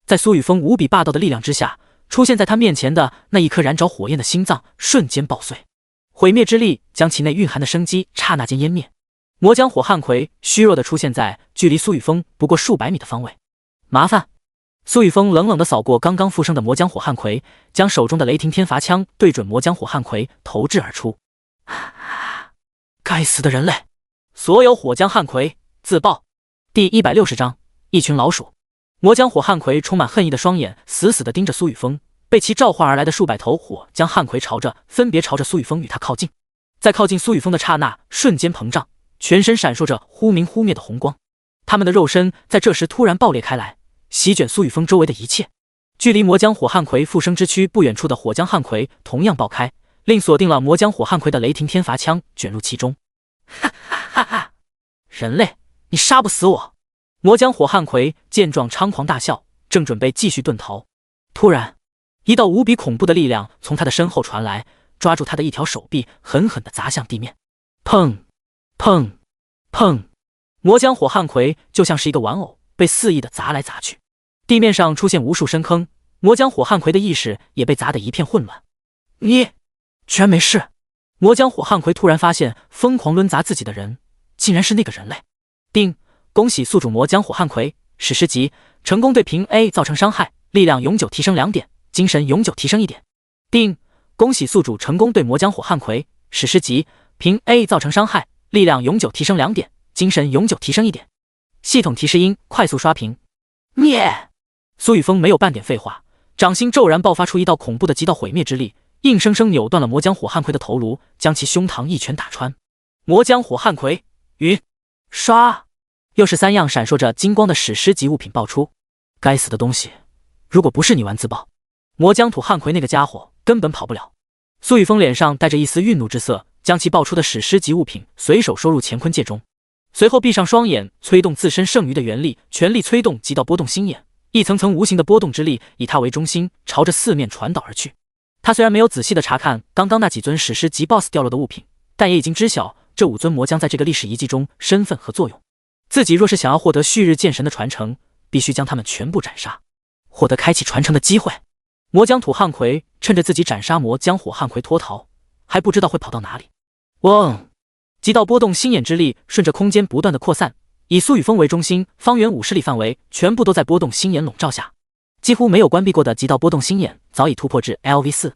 在苏雨峰无比霸道的力量之下，出现在他面前的那一颗燃着火焰的心脏瞬间爆碎，毁灭之力将其内蕴含的生机刹那间湮灭。魔浆火汉葵虚弱地出现在距离苏雨峰不过数百米的方位。麻烦！苏雨峰冷冷地扫过刚刚复生的魔浆火汉葵，将手中的雷霆天罚枪对准魔浆火汉葵投掷而出。该死的人类！所有火浆汉葵自爆！第160章一群老鼠。魔浆火汉葵充满恨意的双眼死死地盯着苏雨峰，被其召唤而来的数百头火浆汉葵分别朝着苏雨峰与他靠近。在靠近苏雨峰的刹那，瞬间膨胀，全身闪烁着忽明忽灭的红光。他们的肉身在这时突然爆裂开来，席卷苏雨峰周围的一切。距离魔浆火汉葵复生之躯不远处的火浆汉葵同样爆开，令锁定了魔浆火汉葵的雷霆天罚枪卷入其中。哈哈哈！人类，你杀不死我！魔浆火汉葵见状猖狂大笑，正准备继续遁逃，突然一道无比恐怖的力量从他的身后传来，抓住他的一条手臂，狠狠地砸向地面。砰砰砰！魔浆火汉葵就像是一个玩偶，被肆意地砸来砸去，地面上出现无数深坑，魔浆火汉葵的意识也被砸得一片混乱。你居然没事！魔浆火汉葵突然发现疯狂抡砸自己的人竟然是那个人类。恭喜宿主魔浆火汉葵史诗级，成功对平 A 造成伤害，力量永久提升2点，精神永久提升1点。定，恭喜宿主成功对魔浆火汉葵，史诗级，平 A 造成伤害，力量永久提升2点，精神永久提升1点。系统提示音快速刷屏。灭！苏雨峰没有半点废话，掌心骤然爆发出一道恐怖的极道毁灭之力，硬生生扭断了魔浆火汉葵的头颅，将其胸膛一拳打穿。魔浆火汉葵，晕！刷！又是3样闪烁着金光的史诗级物品爆出。该死的东西，如果不是你玩自爆，魔浆土汉葵那个家伙根本跑不了。苏雨峰脸上带着一丝愠怒之色，将其爆出的史诗级物品随手收入乾坤戒中，随后闭上双眼，催动自身剩余的元力，全力催动极道波动心眼，一层层无形的波动之力以他为中心，朝着四面传导而去。他虽然没有仔细的查看刚刚那几尊史诗级 BOSS 掉落的物品，但也已经知晓这5尊魔浆在这个历史遗迹中身份和作用。自己若是想要获得旭日剑神的传承，必须将他们全部斩杀，获得开启传承的机会。魔浆土汉葵趁着自己斩杀魔浆火汉葵脱逃，还不知道会跑到哪里。嗡！极道波动心眼之力顺着空间不断的扩散，以苏雨峰为中心，方圆50里范围全部都在波动心眼笼罩下。几乎没有关闭过的极道波动心眼早已突破至 LV4，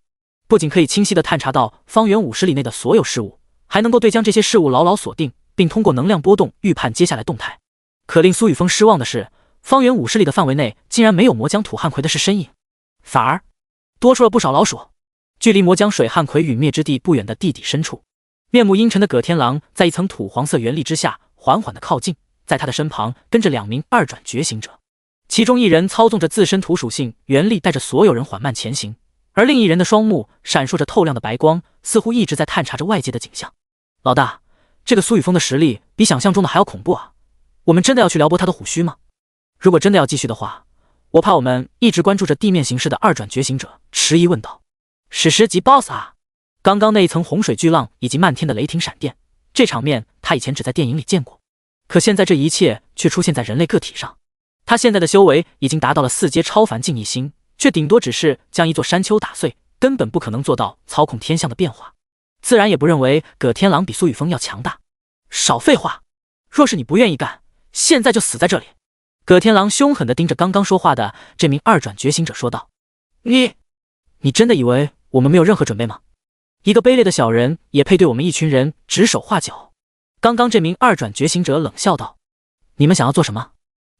不仅可以清晰地探查到方圆50里内的所有事物，还能够对将这些事物牢牢锁定，并通过能量波动预判接下来动态。可令苏雨峰失望的是，方圆50里的范围内竟然没有魔浆土汉葵的身影，反而多出了不少老鼠。距离魔浆水汉葵陨灭之地不远的地底深处，面目阴沉的葛天狼在一层土黄色元力之下缓缓地靠近，在他的身旁跟着2名2转觉醒者，其中一人操纵着自身土属性元力带着所有人缓慢前行，而另一人的双目闪烁着透亮的白光，似乎一直在探查着外界的景象。老大，这个苏雨峰的实力比想象中的还要恐怖啊，我们真的要去撩拨他的虎须吗？如果真的要继续的话，我怕我们一直关注着地面形势的2转觉醒者迟疑问道。史诗级 BOSS 啊！刚刚那一层洪水巨浪以及漫天的雷霆闪电，这场面他以前只在电影里见过，可现在这一切却出现在人类个体上。他现在的修为已经达到了4阶超凡境一星，却顶多只是将一座山丘打碎，根本不可能做到操控天象的变化，自然也不认为葛天狼比苏雨峰要强大。少废话，若是你不愿意干，现在就死在这里！葛天狼凶狠地盯着刚刚说话的这名2转觉醒者说道。你真的以为我们没有任何准备吗？一个卑劣的小人也配对我们一群人指手画脚？刚刚这名2转觉醒者冷笑道。你们想要做什么？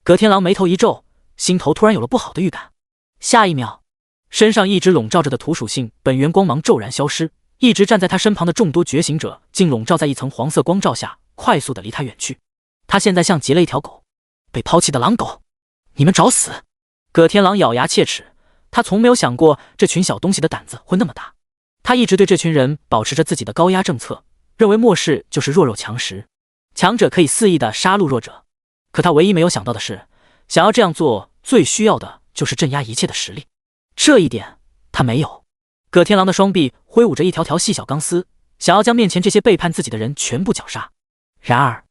葛天狼眉头一皱，心头突然有了不好的预感。下一秒，身上一直笼罩着的土属性本源光芒骤然消失，一直站在他身旁的众多觉醒者竟笼罩在一层黄色光照下，快速的离他远去。他现在像极了一条狗，被抛弃的狼狗。你们找死！葛天狼咬牙切齿，他从没有想过这群小东西的胆子会那么大。他一直对这群人保持着自己的高压政策，认为末世就是弱肉强食，强者可以肆意的杀戮弱者。可他唯一没有想到的是，想要这样做最需要的就是镇压一切的实力，这一点他没有。葛天狼的双臂挥舞着一条条细小钢丝，想要将面前这些背叛自己的人全部绞杀。然而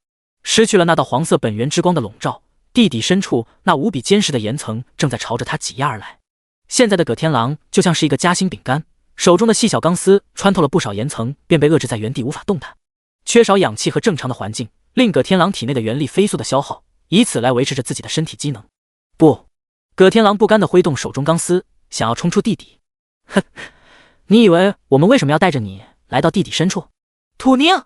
失去了那道黄色本源之光的笼罩，地底深处那无比坚实的岩层正在朝着他挤压而来。现在的葛天狼就像是一个夹心饼干，手中的细小钢丝穿透了不少岩层，便被遏制在原地无法动弹。缺少氧气和正常的环境，令葛天狼体内的元力飞速的消耗，以此来维持着自己的身体机能。不，葛天狼不甘地挥动手中钢丝，想要冲出地底。哼，你以为我们为什么要带着你来到地底深处？土宁！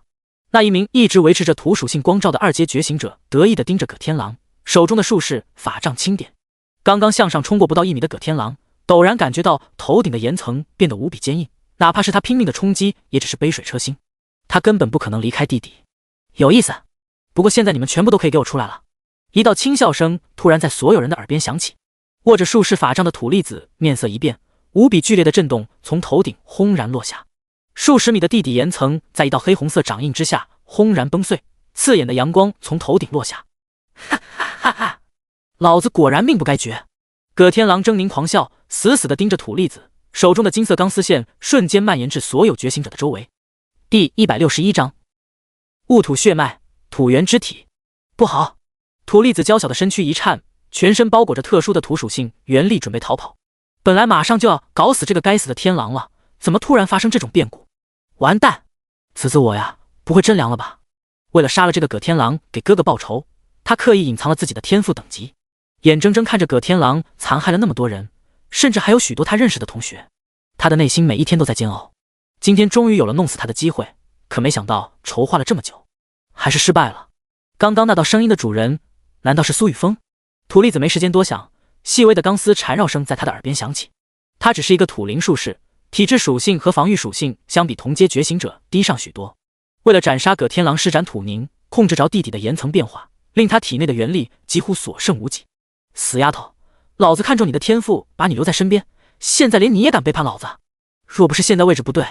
那一名一直维持着土属性光照的2阶觉醒者得意地盯着葛天狼，手中的术士法杖轻点。刚刚向上冲过不到1米的葛天狼陡然感觉到头顶的岩层变得无比坚硬，哪怕是他拼命的冲击也只是杯水车薪，他根本不可能离开地底。有意思，不过现在你们全部都可以给我出来了。一道轻笑声突然在所有人的耳边响起，握着术士法杖的土粒子面色一变，无比剧烈的震动从头顶轰然落下，数十米的地底岩层在一道黑红色掌印之下轰然崩碎，刺眼的阳光从头顶落下。哈哈哈哈！老子果然命不该绝！葛天狼狰狞狂笑，死死地盯着土粒子，手中的金色钢丝线瞬间蔓延至所有觉醒者的周围。第161章，戊土血脉，土元之体。不好！土粒子娇小的身躯一颤，全身包裹着特殊的土属性元力，准备逃跑。本来马上就要搞死这个该死的天狼了，怎么突然发生这种变故？完蛋！此次我呀，不会真凉了吧？为了杀了这个葛天狼，给哥哥报仇，他刻意隐藏了自己的天赋等级。眼睁睁看着葛天狼残害了那么多人，甚至还有许多他认识的同学。他的内心每一天都在煎熬，今天终于有了弄死他的机会，可没想到筹划了这么久，还是失败了。刚刚那道声音的主人，难道是苏雨峰？土粒子没时间多想，细微的钢丝缠绕声在他的耳边响起。他只是一个土灵术士，体质属性和防御属性相比同阶觉醒者低上许多。为了斩杀葛天狼，施展土凝，控制着地底的岩层变化，令他体内的元力几乎所剩无几。死丫头，老子看中你的天赋，把你留在身边，现在连你也敢背叛老子？若不是现在位置不对，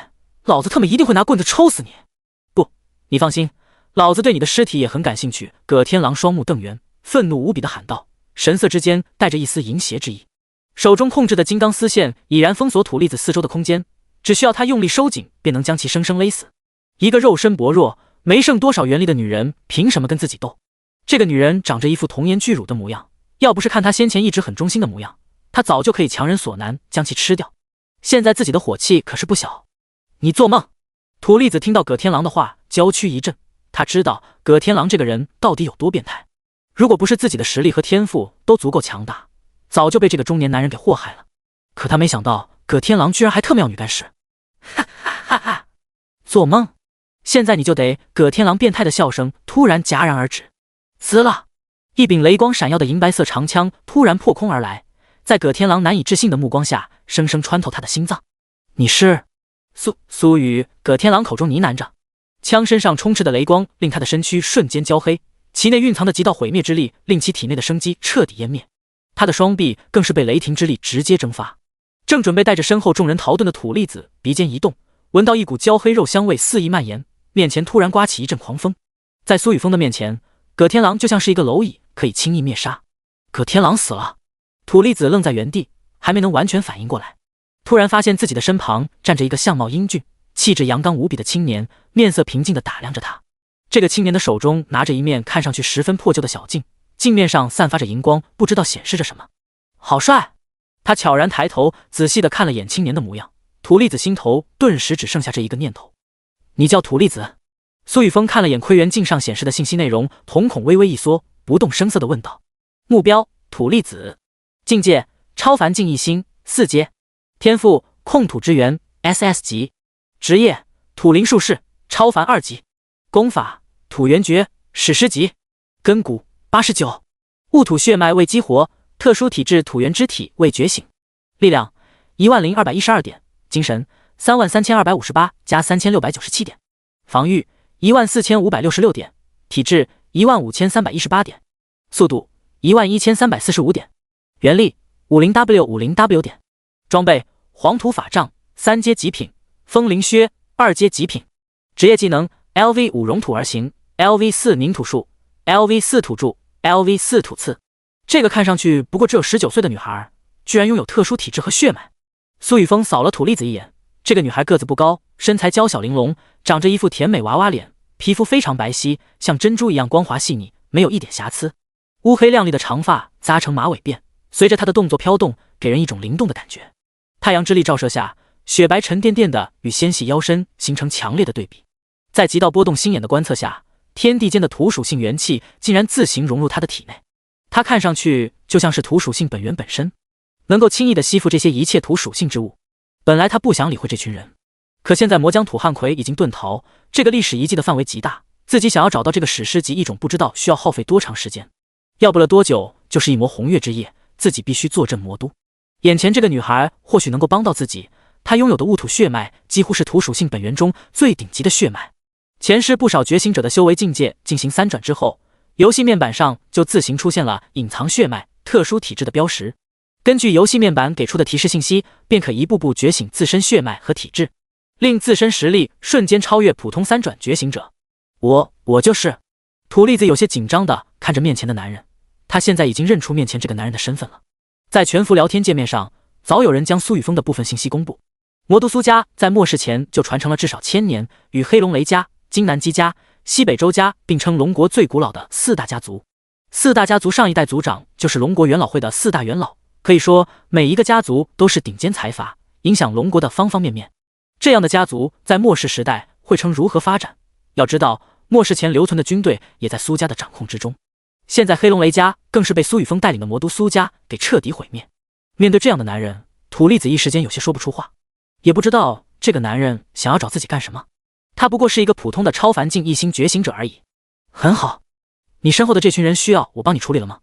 老子特么一定会拿棍子抽死你！不，你放心，老子对你的尸体也很感兴趣。葛天狼双目瞪圆，愤怒无比地喊道，神色之间带着一丝淫邪之意。手中控制的金刚丝线已然封锁土粒子四周的空间，只需要他用力收紧，便能将其生生勒死。一个肉身薄弱、没剩多少元力的女人，凭什么跟自己斗？这个女人长着一副童颜巨乳的模样，要不是看她先前一直很忠心的模样，他早就可以强人所难将其吃掉。现在自己的火气可是不小。你做梦！土粒子听到葛天狼的话，娇躯一震，他知道葛天狼这个人到底有多变态。如果不是自己的实力和天赋都足够强大，早就被这个中年男人给祸害了。可他没想到葛天狼居然还特么要女干事。哈哈哈哈！做梦！现在你就得……葛天狼变态的笑声突然戛然而止。滋了！一柄雷光闪耀的银白色长枪突然破空而来，在葛天狼难以置信的目光下，生生穿透他的心脏。你是苏雨？葛天狼口中呢喃着。枪身上充斥的雷光令他的身躯瞬间焦黑，其内蕴藏的极道毁灭之力令其体内的生机彻底湮灭。他的双臂更是被雷霆之力直接蒸发。正准备带着身后众人逃遁的土粒子鼻尖一动，闻到一股焦黑肉香味肆意蔓延，面前突然刮起一阵狂风。在苏雨峰的面前，葛天狼就像是一个蝼蚁，可以轻易灭杀。葛天狼死了！土粒子愣在原地，还没能完全反应过来，突然发现自己的身旁站着一个相貌英俊、气质阳刚无比的青年，面色平静地打量着他。这个青年的手中拿着一面看上去十分破旧的小镜，镜面上散发着荧光，不知道显示着什么。好帅！他悄然抬头，仔细地看了眼青年的模样，土粒子心头顿时只剩下这一个念头。你叫土粒子？苏雨峰看了眼窥源镜上显示的信息内容，瞳孔微微一缩，不动声色地问道。目标：土粒子。境界：超凡境一星，4阶。天赋：控土之源 SS 级。职业：土灵术士，超凡2级。功法：土元诀，史诗级。根骨89，戊土血脉未激活，特殊体质土元之体未觉醒。力量10212点，精神33258加3697点，防御14566点，体质15318点，速度11345点，元力50W点。装备：黄土法杖3阶极品，风灵靴2阶极品。职业技能：LV5熔土而行， LV4凝土术， LV4土柱， LV4土刺。这个看上去不过只有19岁的女孩，居然拥有特殊体质和血脉。苏雨峰扫了土粒子一眼，这个女孩个子不高，身材娇小玲珑，长着一副甜美娃娃脸，皮肤非常白皙，像珍珠一样光滑细腻，没有一点瑕疵。乌黑亮丽的长发扎成马尾辫，随着她的动作飘动，给人一种灵动的感觉。太阳之力照射下，雪白沉甸甸的与纤细腰身形成强烈的对比。在极道波动心眼的观测下，天地间的土属性元气竟然自行融入她的体内。她看上去就像是土属性本源本身，能够轻易地吸附这些一切土属性之物。本来他不想理会这群人，可现在魔疆土汉魁已经遁逃，这个历史遗迹的范围极大，自己想要找到这个史诗级异种，不知道需要耗费多长时间。要不了多久就是一魔红月之夜，自己必须坐镇魔都。眼前这个女孩或许能够帮到自己，她拥有的戊土血脉几乎是土属性本源中最顶级的血脉。前世不少觉醒者的修为境界进行3转之后，游戏面板上就自行出现了隐藏血脉、特殊体质的标识。根据游戏面板给出的提示信息，便可一步步觉醒自身血脉和体质，令自身实力瞬间超越普通3转觉醒者。我就是。土粒子有些紧张地看着面前的男人，他现在已经认出面前这个男人的身份了。在全服聊天界面上，早有人将苏雨峰的部分信息公布。魔都苏家在末世前就传承了至少1000年，与黑龙雷家、金南基家、西北周家并称龙国最古老的4大家族。4大家族上一代族长就是龙国元老会的4大元老，可以说每一个家族都是顶尖财阀，影响龙国的方方面面。这样的家族在末世时代会呈如何发展？要知道，末世前留存的军队也在苏家的掌控之中。现在黑龙雷家更是被苏雨峰带领的魔都苏家给彻底毁灭。面对这样的男人，土栗子一时间有些说不出话，也不知道这个男人想要找自己干什么。他不过是一个普通的超凡境一星觉醒者而已。很好，你身后的这群人需要我帮你处理了吗？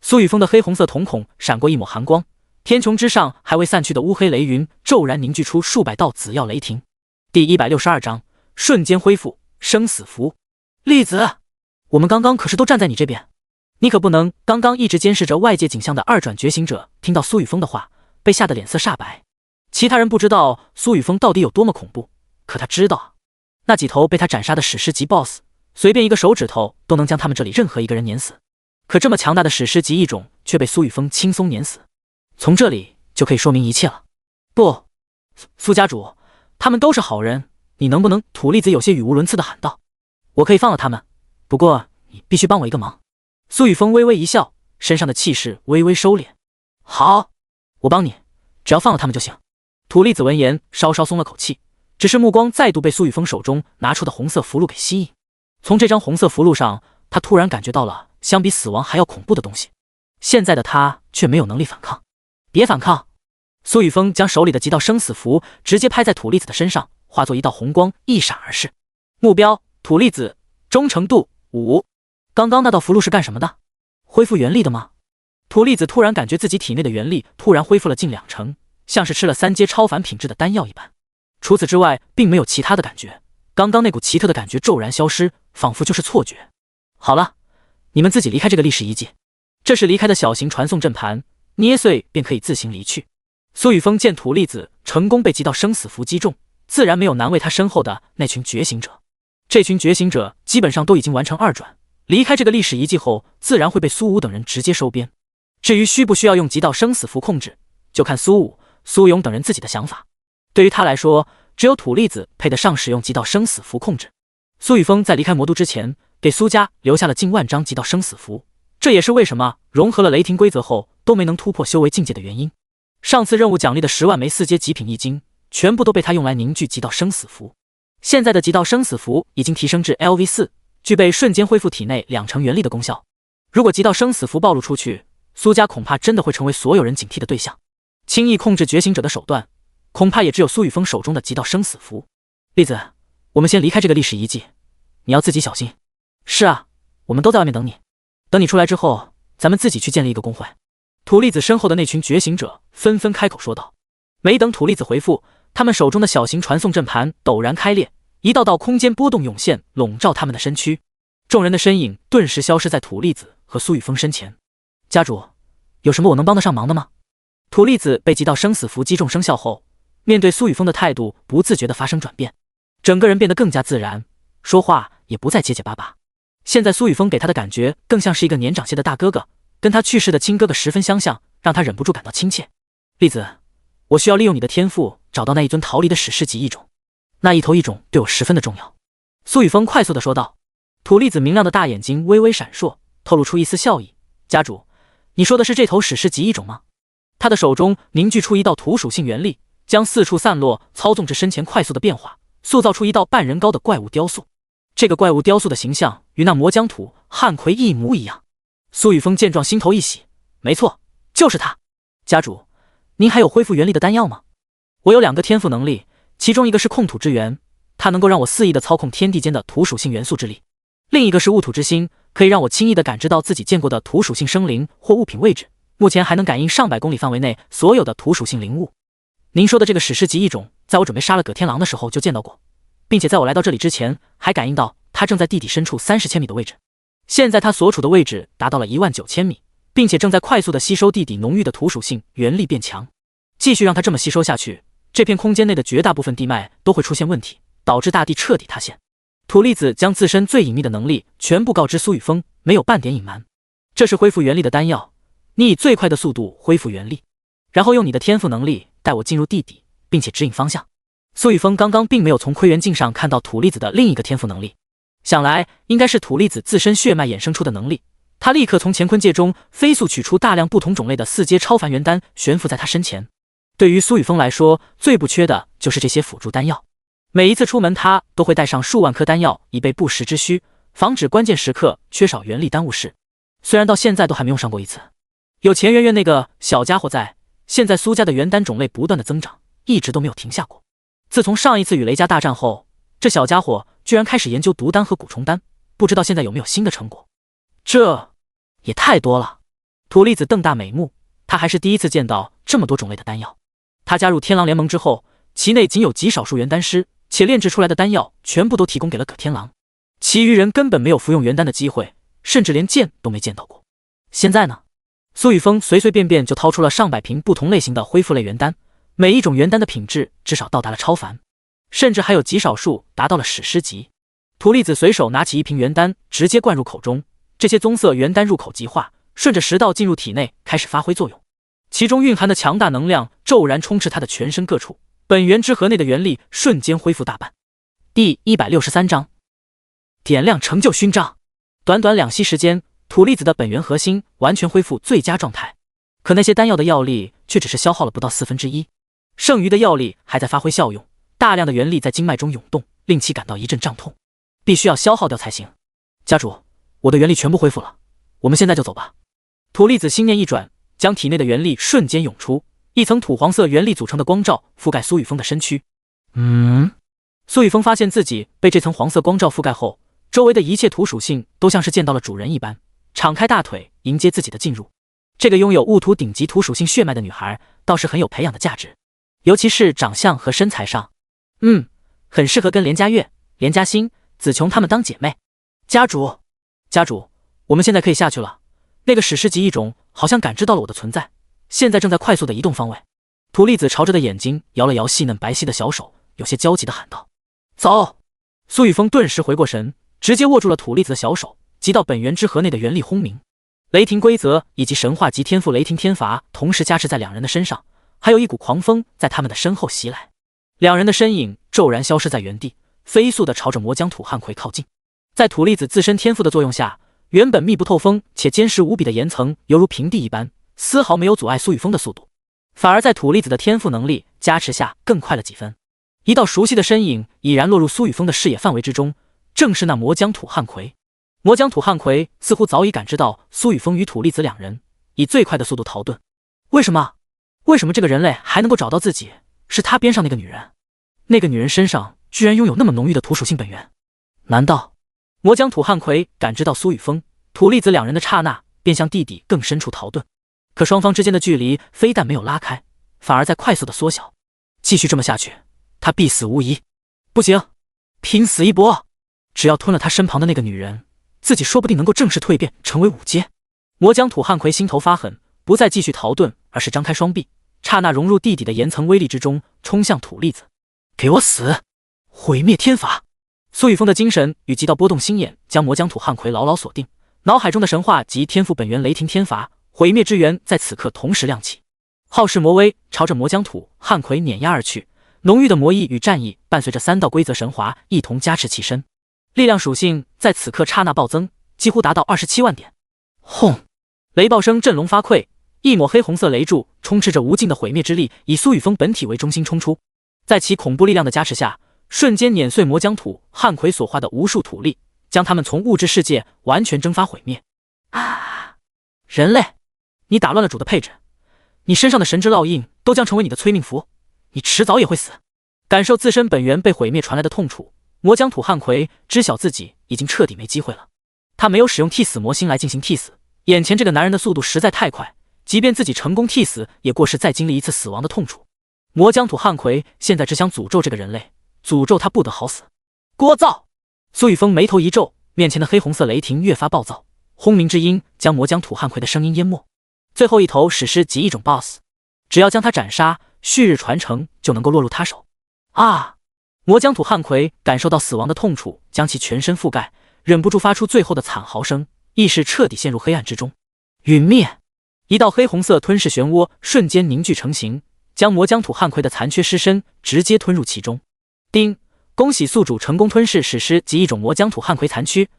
苏雨峰的黑红色瞳孔闪过一抹寒光，天穹之上还未散去的乌黑雷云骤然凝聚出数百道紫耀雷霆。第162章瞬间恢复生死符。栗子，我们刚刚可是都站在你这边，你可不能刚刚一直监视着外界景象的二转觉醒者听到苏雨峰的话被吓得脸色煞白。其他人不知道苏雨峰到底有多么恐怖，可他知道那几头被他斩杀的史诗级 BOSS， 随便一个手指头都能将他们这里任何一个人碾死。可这么强大的史诗级异种却被苏雨峰轻松碾死，从这里就可以说明一切了。不，苏家主，他们都是好人，你能不能？土栗子有些语无伦次地喊道。我可以放了他们，不过你必须帮我一个忙。苏雨峰微微一笑，身上的气势微微收敛。好，我帮你，只要放了他们就行。土栗子闻言稍稍松了口气，只是目光再度被苏雨峰手中拿出的红色符箓给吸引。从这张红色符箓上，他突然感觉到了相比死亡还要恐怖的东西。现在的他却没有能力反抗。别反抗！苏雨峰将手里的极道生死符直接拍在土栗子的身上，化作一道红光一闪而逝。目标：土栗子，忠诚度5。刚刚那道符箓是干什么的？恢复元力的吗？土栗子突然感觉自己体内的元力突然恢复了近20%，像是吃了3阶超凡品质的丹药一般。除此之外，并没有其他的感觉。刚刚那股奇特的感觉骤然消失，仿佛就是错觉。好了，你们自己离开这个历史遗迹。这是离开的小型传送阵盘，捏碎便可以自行离去。苏雨峰见土栗子成功被极道生死符击中，自然没有难为他身后的那群觉醒者。这群觉醒者基本上都已经完成2转，离开这个历史遗迹后，自然会被苏武等人直接收编。至于需不需要用极道生死符控制，就看苏武、苏勇等人自己的想法。对于他来说，只有土栗子配得上使用极道生死符控制。苏雨峰在离开魔都之前，给苏家留下了近万张极道生死符，这也是为什么融合了雷霆规则后都没能突破修为境界的原因。上次任务奖励的10万枚4阶极品易经，全部都被他用来凝聚极道生死符。现在的极道生死符已经提升至 LV4， 具备瞬间恢复体内20%元力的功效。如果极道生死符暴露出去，苏家恐怕真的会成为所有人警惕的对象。轻易控制觉醒者的手段，恐怕也只有苏雨峰手中的极道生死符。栗子，我们先离开这个历史遗迹，你要自己小心。是啊，我们都在外面等你。等你出来之后，咱们自己去建立一个工会。土栗子身后的那群觉醒者纷纷开口说道。没等土栗子回复，他们手中的小型传送阵盘陡然开裂，一道道空间波动涌现，笼罩他们的身躯。众人的身影顿时消失在土栗子和苏雨峰身前。家主，有什么我能帮得上忙的吗？土栗子被极道生死符击中生效后，面对苏雨峰的态度不自觉地发生转变，整个人变得更加自然，说话也不再结结巴巴。现在苏雨峰给他的感觉更像是一个年长些的大哥哥，跟他去世的亲哥哥十分相像，让他忍不住感到亲切。栗子，我需要利用你的天赋找到那一尊逃离的史诗级异种，那一头异种对我十分的重要。苏雨峰快速地说道。土栗子明亮的大眼睛微微闪烁，透露出一丝笑意。家主，你说的是这头史诗级异种吗？他的手中凝聚出一道土属性元力，将四处散落操纵至身前快速的变化，塑造出一道半人高的怪物雕塑。这个怪物雕塑的形象与那魔疆土汉魁一模一样。苏雨峰见状心头一喜，没错，就是他。家主，您还有恢复元力的丹药吗？我有2个天赋能力，其中一个是控土之源，它能够让我肆意的操控天地间的土属性元素之力；另一个是雾土之心，可以让我轻易的感知到自己见过的土属性生灵或物品位置，目前还能感应上百公里范围内所有的土属性灵物。您说的这个史诗级异种，在我准备杀了葛天狼的时候就见到过，并且在我来到这里之前，还感应到它正在地底深处30千米的位置。现在它所处的位置达到了19000米，并且正在快速的吸收地底浓郁的土属性元力变强。继续让它这么吸收下去，这片空间内的绝大部分地脉都会出现问题，导致大地彻底塌陷。土栗子将自身最隐秘的能力全部告知苏雨峰，没有半点隐瞒。这是恢复元力的丹药，你以最快的速度恢复元力，然后用你的天赋能力带我进入地底，并且指引方向。苏雨峰刚刚并没有从窥元镜上看到土栗子的另一个天赋能力，想来应该是土栗子自身血脉衍生出的能力。他立刻从乾坤界中飞速取出大量不同种类的4阶超凡元丹，悬浮在他身前。对于苏雨峰来说，最不缺的就是这些辅助丹药。每一次出门，他都会带上数万颗丹药，以备不时之需，防止关键时刻缺少元力耽误事。虽然到现在都还没用上过一次。有钱圆圆那个小家伙在，现在苏家的元丹种类不断的增长，一直都没有停下过。自从上一次与雷家大战后，这小家伙居然开始研究毒丹和蛊虫丹，不知道现在有没有新的成果。这也太多了。土栗子瞪大美目，他还是第一次见到这么多种类的丹药。他加入天狼联盟之后，其内仅有极少数元丹师，且炼制出来的丹药全部都提供给了葛天狼，其余人根本没有服用元丹的机会，甚至连见都没见到过。现在呢，苏雨峰随随便便就掏出了上百瓶不同类型的恢复类元丹，每一种元丹的品质至少到达了超凡，甚至还有极少数达到了史诗级。土栗子随手拿起一瓶元丹，直接灌入口中，这些棕色元丹入口即化，顺着食道进入体内，开始发挥作用。其中蕴含的强大能量骤然充斥他的全身各处，本源之核内的元力瞬间恢复大半。第163章点亮成就勋章。短短2息时间，土栗子的本源核心完全恢复最佳状态，可那些丹药的药力却只是消耗了不到1/4，剩余的药力还在发挥效用，大量的元力在经脉中涌动，令其感到一阵胀痛，必须要消耗掉才行。家主，我的元力全部恢复了，我们现在就走吧。土栗子心念一转，将体内的元力瞬间涌出，一层土黄色元力组成的光罩覆盖苏雨峰的身躯。苏雨峰发现自己被这层黄色光罩覆盖后，周围的一切土属性都像是见到了主人一般，敞开大腿迎接自己的进入。这个拥有雾土顶级土属性血脉的女孩倒是很有培养的价值，尤其是长相和身材上，很适合跟连家月、连家欣、子琼她们当姐妹。家主，我们现在可以下去了。那个史诗级异种好像感知到了我的存在，现在正在快速的移动方位。土栗子朝着的眼睛摇了摇细嫩白皙的小手，有些焦急的喊道：走！苏雨峰顿时回过神，直接握住了土栗子的小手，急到本源之核内的元力轰鸣。雷霆规则以及神话级天赋雷霆天罚同时加持在两人的身上，还有一股狂风在他们的身后袭来，两人的身影骤然消失在原地，飞速的朝着魔浆土汉葵靠近。在土栗子自身天赋的作用下，原本密不透风且坚实无比的岩层犹如平地一般，丝毫没有阻碍苏雨峰的速度，反而在土栗子的天赋能力加持下更快了几分。一道熟悉的身影已然落入苏雨峰的视野范围之中，正是那魔浆土汉葵。魔浆土汉葵似乎早已感知到苏雨峰与土栗子两人，以最快的速度逃遁。为什么这个人类还能够找到自己？是他边上那个女人？那个女人身上居然拥有那么浓郁的土属性本源？难道魔浆土汉葵感知到苏雨峰、土栗子两人的刹那，便向地底更深处逃遁？可双方之间的距离非但没有拉开，反而在快速的缩小。继续这么下去，他必死无疑。不行，拼死一搏！只要吞了他身旁的那个女人，自己说不定能够正式蜕变成为5阶。魔浆土汉葵心头发狠，不再继续逃遁，而是张开双臂，刹那融入地底的岩层威力之中，冲向土栗子。给我死！毁灭天法！苏雨峰的精神与极道波动心眼将魔浆土汉葵牢牢锁定，脑海中的神话及天赋本源雷霆天罚毁灭之源在此刻同时亮起，浩世魔威朝着魔浆土汉葵碾压而去，浓郁的魔意与战意伴随着3道规则神华一同加持其身，力量属性在此刻刹那暴增，几乎达到27万点。轰！雷暴声震龙发聩，一抹黑红色雷柱充斥着无尽的毁灭之力，以苏雨峰本体为中心冲出，在其恐怖力量的加持下，瞬间碾碎魔浆土汉葵所化的无数土力，将他们从物质世界完全蒸发毁灭。人类，你打乱了主的配置，你身上的神之烙印都将成为你的催命符，你迟早也会死。感受自身本源被毁灭传来的痛楚，魔浆土汉葵知晓自己已经彻底没机会了。他没有使用替死魔心来进行替死，眼前这个男人的速度实在太快，即便自己成功替死，也过是再经历一次死亡的痛楚。魔浆土汉葵现在只想诅咒这个人类，诅咒他不得好死。聒噪！苏雨峰眉头一皱，面前的黑红色雷霆越发暴躁，轰鸣之音将魔浆土汉葵的声音淹没。最后一头史诗级异种 BOSS， 只要将他斩杀，旭日传承就能够落入他手。魔浆土汉葵感受到死亡的痛楚将其全身覆盖，忍不住发出最后的惨嚎声，意识彻底陷入黑暗之中。陨灭！一道黑红色吞噬漩涡瞬间凝聚成型，将魔浆土汉葵的残缺尸身直接吞入其中。叮！恭喜宿主成功吞噬史诗级异种魔浆土汉葵残躯，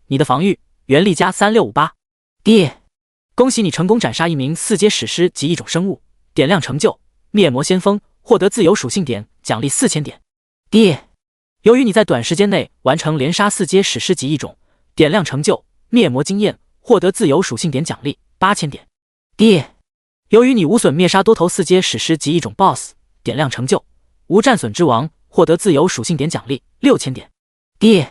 你的防御元力加3658。恭喜你成功斩杀一名4阶史诗级异种生物，点亮成就灭魔先锋，获得自由属性点，奖励4000点。由于你在短时间内完成连杀4阶史诗级异种，点亮成就灭魔经验，获得自由属性点奖励8000点。D， 由于你无损灭杀多头4阶史诗级异种 BOSS， 点亮成就无战损之王，获得自由属性点奖励6000点。D，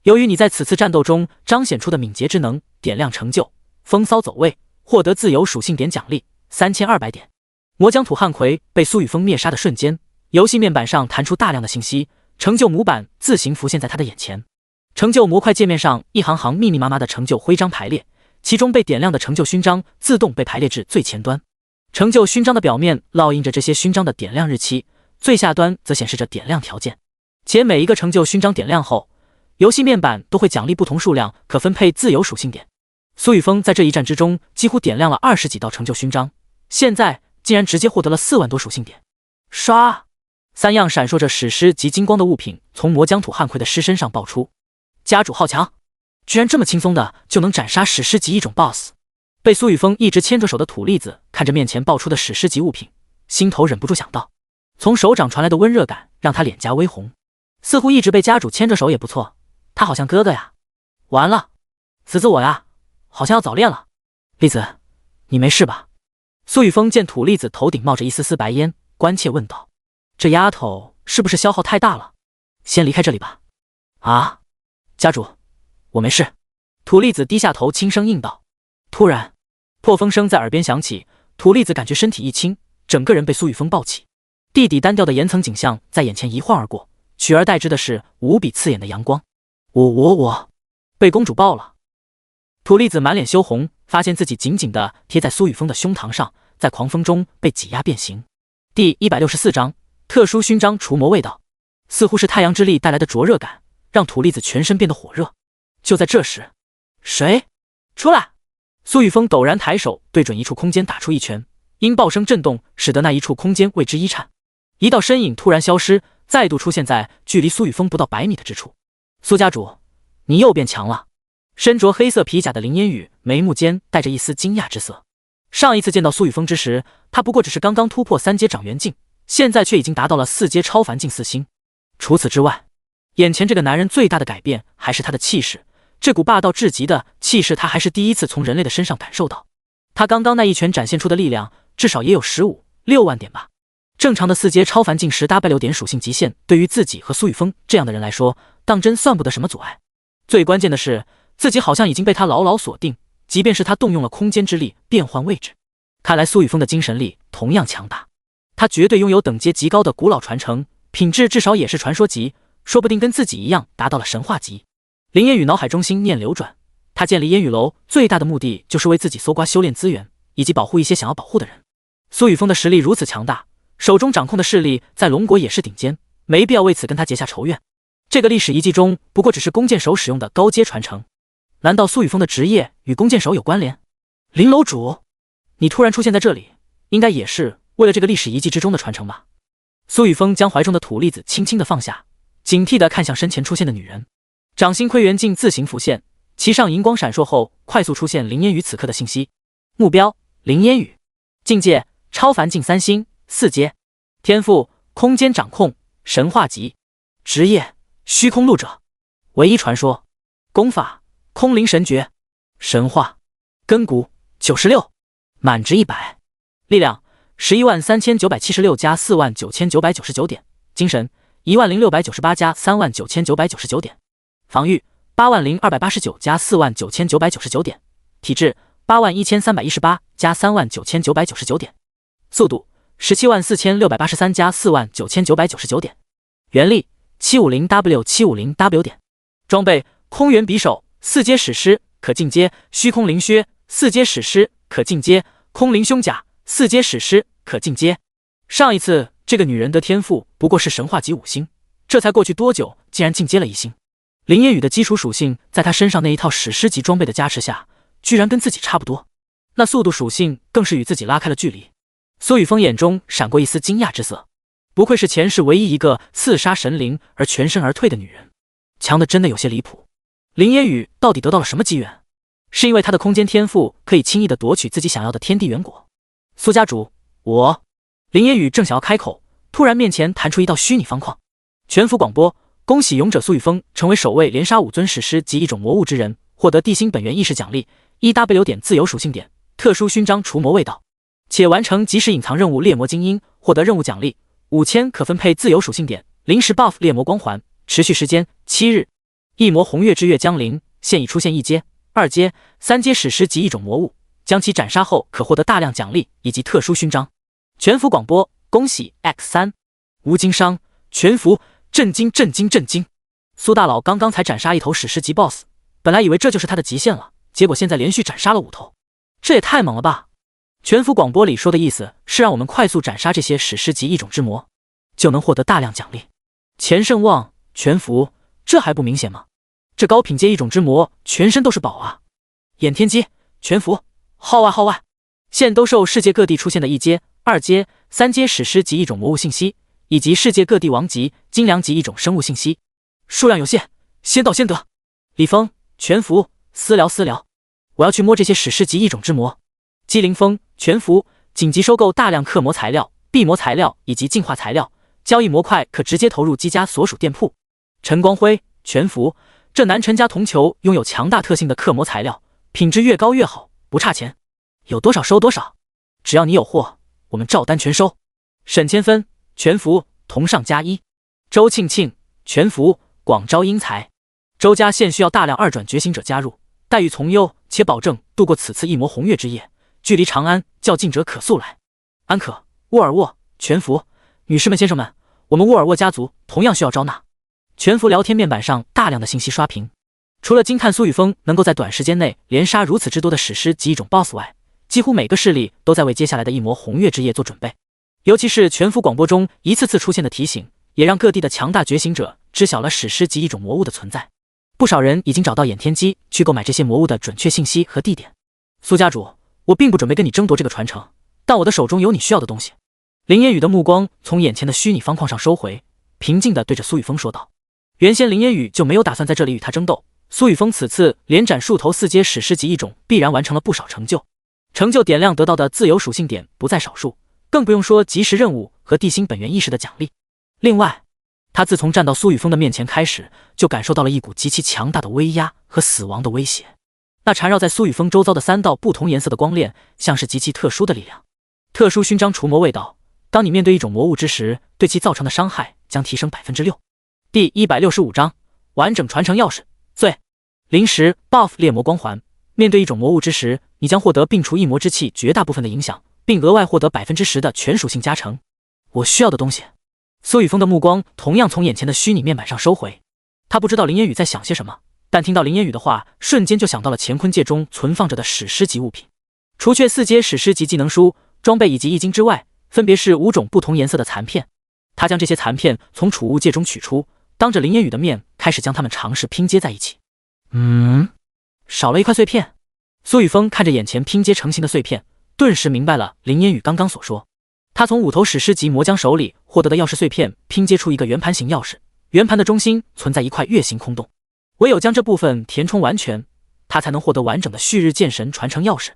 由于你在此次战斗中彰显出的敏捷之能，点亮成就风骚走位，获得自由属性点奖励3200点。魔疆土汉葵被苏雨峰灭杀的瞬间，游戏面板上弹出大量的信息，成就模板自行浮现在他的眼前。成就模块界面上一行行密密麻麻的成就徽章排列，其中被点亮的成就勋章自动被排列至最前端。成就勋章的表面烙印着这些勋章的点亮日期，最下端则显示着点亮条件。且每一个成就勋章点亮后，游戏面板都会奖励不同数量可分配自由属性点。苏雨峰在这一战之中几乎点亮了20几道成就勋章，现在竟然直接获得了4万多属性点。刷，3样闪烁着史诗级金光的物品从魔疆土汉葵的尸身上爆出。家主好强，居然这么轻松的就能斩杀史诗级异种 BOSS。 被苏雨峰一直牵着手的土栗子看着面前爆出的史诗级物品，心头忍不住想到，从手掌传来的温热感让他脸颊微红，似乎一直被家主牵着手也不错，他好像哥哥呀。完了，子子我呀，好像要早恋了。栗子，你没事吧？苏雨峰见土栗子头顶冒着一丝丝白烟，关切问道，这丫头是不是消耗太大了？先离开这里吧。啊，家主，我没事。土栗子低下头轻声应道。突然破风声在耳边响起，土栗子感觉身体一轻，整个人被苏雨峰抱起。地底单调的岩层景象在眼前一晃而过，取而代之的是无比刺眼的阳光。我被公主抱了。土栗子满脸羞红，发现自己紧紧地贴在苏雨峰的胸膛上，在狂风中被挤压变形。第164章特殊勋章除魔味道。似乎是太阳之力带来的灼热感，让土栗子全身变得火热。就在这时，谁？出来！苏雨峰陡然抬手对准一处空间打出一拳，因爆声震动使得那一处空间为之一颤，一道身影突然消失，再度出现在距离苏雨峰不到100米的之处。苏家主，你又变强了。身着黑色皮甲的林烟雨眉目间带着一丝惊讶之色。上一次见到苏雨峰之时，他不过只是刚刚突破3阶掌元境，现在却已经达到了4阶超凡境4星。除此之外，眼前这个男人最大的改变还是他的气势，这股霸道至极的气势他还是第一次从人类的身上感受到。他刚刚那一拳展现出的力量至少也有15、6万点吧。正常的4阶超凡境10W 点属性极限，对于自己和苏雨峰这样的人来说，当真算不得什么阻碍。最关键的是，自己好像已经被他牢牢锁定，即便是他动用了空间之力变换位置。看来苏雨峰的精神力同样强大，他绝对拥有等阶极高的古老传承，品质至少也是传说级，说不定跟自己一样达到了神话级。林烟雨脑海中心念流转，他建立烟雨楼最大的目的就是为自己搜刮修炼资源，以及保护一些想要保护的人。苏雨峰的实力如此强大，手中掌控的势力在龙国也是顶尖，没必要为此跟他结下仇怨。这个历史遗迹中不过只是弓箭手使用的高阶传承，难道苏雨峰的职业与弓箭手有关联？林楼主，你突然出现在这里，应该也是为了这个历史遗迹之中的传承吧？苏雨峰将怀中的土栗子轻轻地放下，警惕地看向身前出现的女人。掌心窥圆镜自行浮现，其上荧光闪烁后快速出现林烟雨此刻的信息。目标：林烟雨，境界：超凡境3星4阶，天赋：空间掌控神话级，职业：虚空录者，唯一传说，功法：空灵神诀，神话，根骨96，满值100，力量113976加49999点，精神10698加39999点，防御80289加49999点，体质81318加39999点，速度174,683加49999点，原力750W点，装备空元匕首4阶史诗可进阶，虚空灵靴4阶史诗可进阶，空灵胸甲4阶史诗可进阶。上一次这个女人的天赋不过是神话级5星，这才过去多久竟然进阶了1星。林烟雨的基础属性在她身上那一套史诗级装备的加持下，居然跟自己差不多，那速度属性更是与自己拉开了距离。苏雨峰眼中闪过一丝惊讶之色，不愧是前世唯一一个刺杀神灵而全身而退的女人，强的真的有些离谱。林烟雨到底得到了什么机缘？是因为她的空间天赋可以轻易地夺取自己想要的天地元果？苏家主，林烟雨正想要开口，突然面前弹出一道虚拟方框。全服广播，恭喜勇者苏雨峰成为首位连杀5尊史诗及一种魔物之人，获得地心本源意识奖励 1W 点自由属性点特殊勋章除魔味道，且完成即时隐藏任务猎魔精英，获得任务奖励5000，可分配自由属性点，临时 buff 猎魔光环，持续时间7日。一魔红月之月将临，现已出现1阶、2阶、3阶史诗级异种魔物，将其斩杀后可获得大量奖励以及特殊勋章。全服广播，恭喜 X3 无经伤，全服，震惊震惊震惊！苏大佬刚刚才斩杀一头史诗级 BOSS， 本来以为这就是他的极限了，结果现在连续斩杀了5头，这也太猛了吧！全服广播里说的意思是让我们快速斩杀这些史诗级异种之魔，就能获得大量奖励。钱圣旺，全服，这还不明显吗？这高品阶异种之魔全身都是宝啊！眼天机，全服，号外号外！现兜售世界各地出现的1阶、2阶、3阶史诗级异种魔物信息，以及世界各地王级、精良级异种生物信息，数量有限，先到先得。李峰，全服，私聊私聊，我要去摸这些史诗级异种之魔。机灵风，全服，紧急收购大量刻魔材料、闭魔材料以及净化材料，交易模块可直接投入机家所属店铺。陈光辉，全服，这南陈家铜球拥有强大特性的刻魔材料，品质越高越好，不差钱，有多少收多少，只要你有货，我们照单全收。沈千分，全服，同上+1。周庆庆，全服，广招英才。周家现需要大量2转觉醒者加入，待遇从优，且保证度过此次一魔红月之夜，距离长安较近者可速来。安可，沃尔沃，全服，女士们先生们，我们沃尔沃家族同样需要招纳。全服聊天面板上大量的信息刷屏，除了惊叹苏雨峰能够在短时间内连杀如此之多的史诗级异种 BOSS 外，几乎每个势力都在为接下来的一魔红月之夜做准备。尤其是全服广播中一次次出现的提醒，也让各地的强大觉醒者知晓了史诗级异种魔物的存在。不少人已经找到眼天机去购买这些魔物的准确信息和地点。苏家主，我并不准备跟你争夺这个传承，但我的手中有你需要的东西。林烟雨的目光从眼前的虚拟方框上收回，平静地对着苏雨峰说道。原先林烟雨就没有打算在这里与他争斗，苏雨峰此次连斩数头4阶史诗级异种，必然完成了不少成就。成就点亮得到的自由属性点不在少数，更不用说即时任务和地心本源意识的奖励。另外，他自从站到苏雨峰的面前开始，就感受到了一股极其强大的威压和死亡的威胁。那缠绕在苏雨峰周遭的3道不同颜色的光链，像是极其特殊的力量。特殊勋章除魔味道，当你面对一种魔物之时，对其造成的伤害将提升 6%。第165章完整传承钥匙罪临时 buff 猎魔光环，面对一种魔物之时，你将获得并除一魔之气绝大部分的影响，并额外获得 10% 的全属性加成。我需要的东西。苏雨峰的目光同样从眼前的虚拟面板上收回，他不知道林烟雨在想些什么，但听到林烟雨的话，瞬间就想到了乾坤界中存放着的史诗级物品。除却4阶史诗级技能书、装备以及易经之外，分别是5种不同颜色的残片。他将这些残片从储物戒中取出，当着林烟雨的面开始将它们尝试拼接在一起。少了一块碎片。苏雨峰看着眼前拼接成型的碎片，顿时明白了林烟雨刚刚所说。他从5头史诗级魔将手里获得的钥匙碎片拼接出一个圆盘形钥匙，圆盘的中心存在一块月形空洞，唯有将这部分填充完全，他才能获得完整的旭日剑神传承钥匙。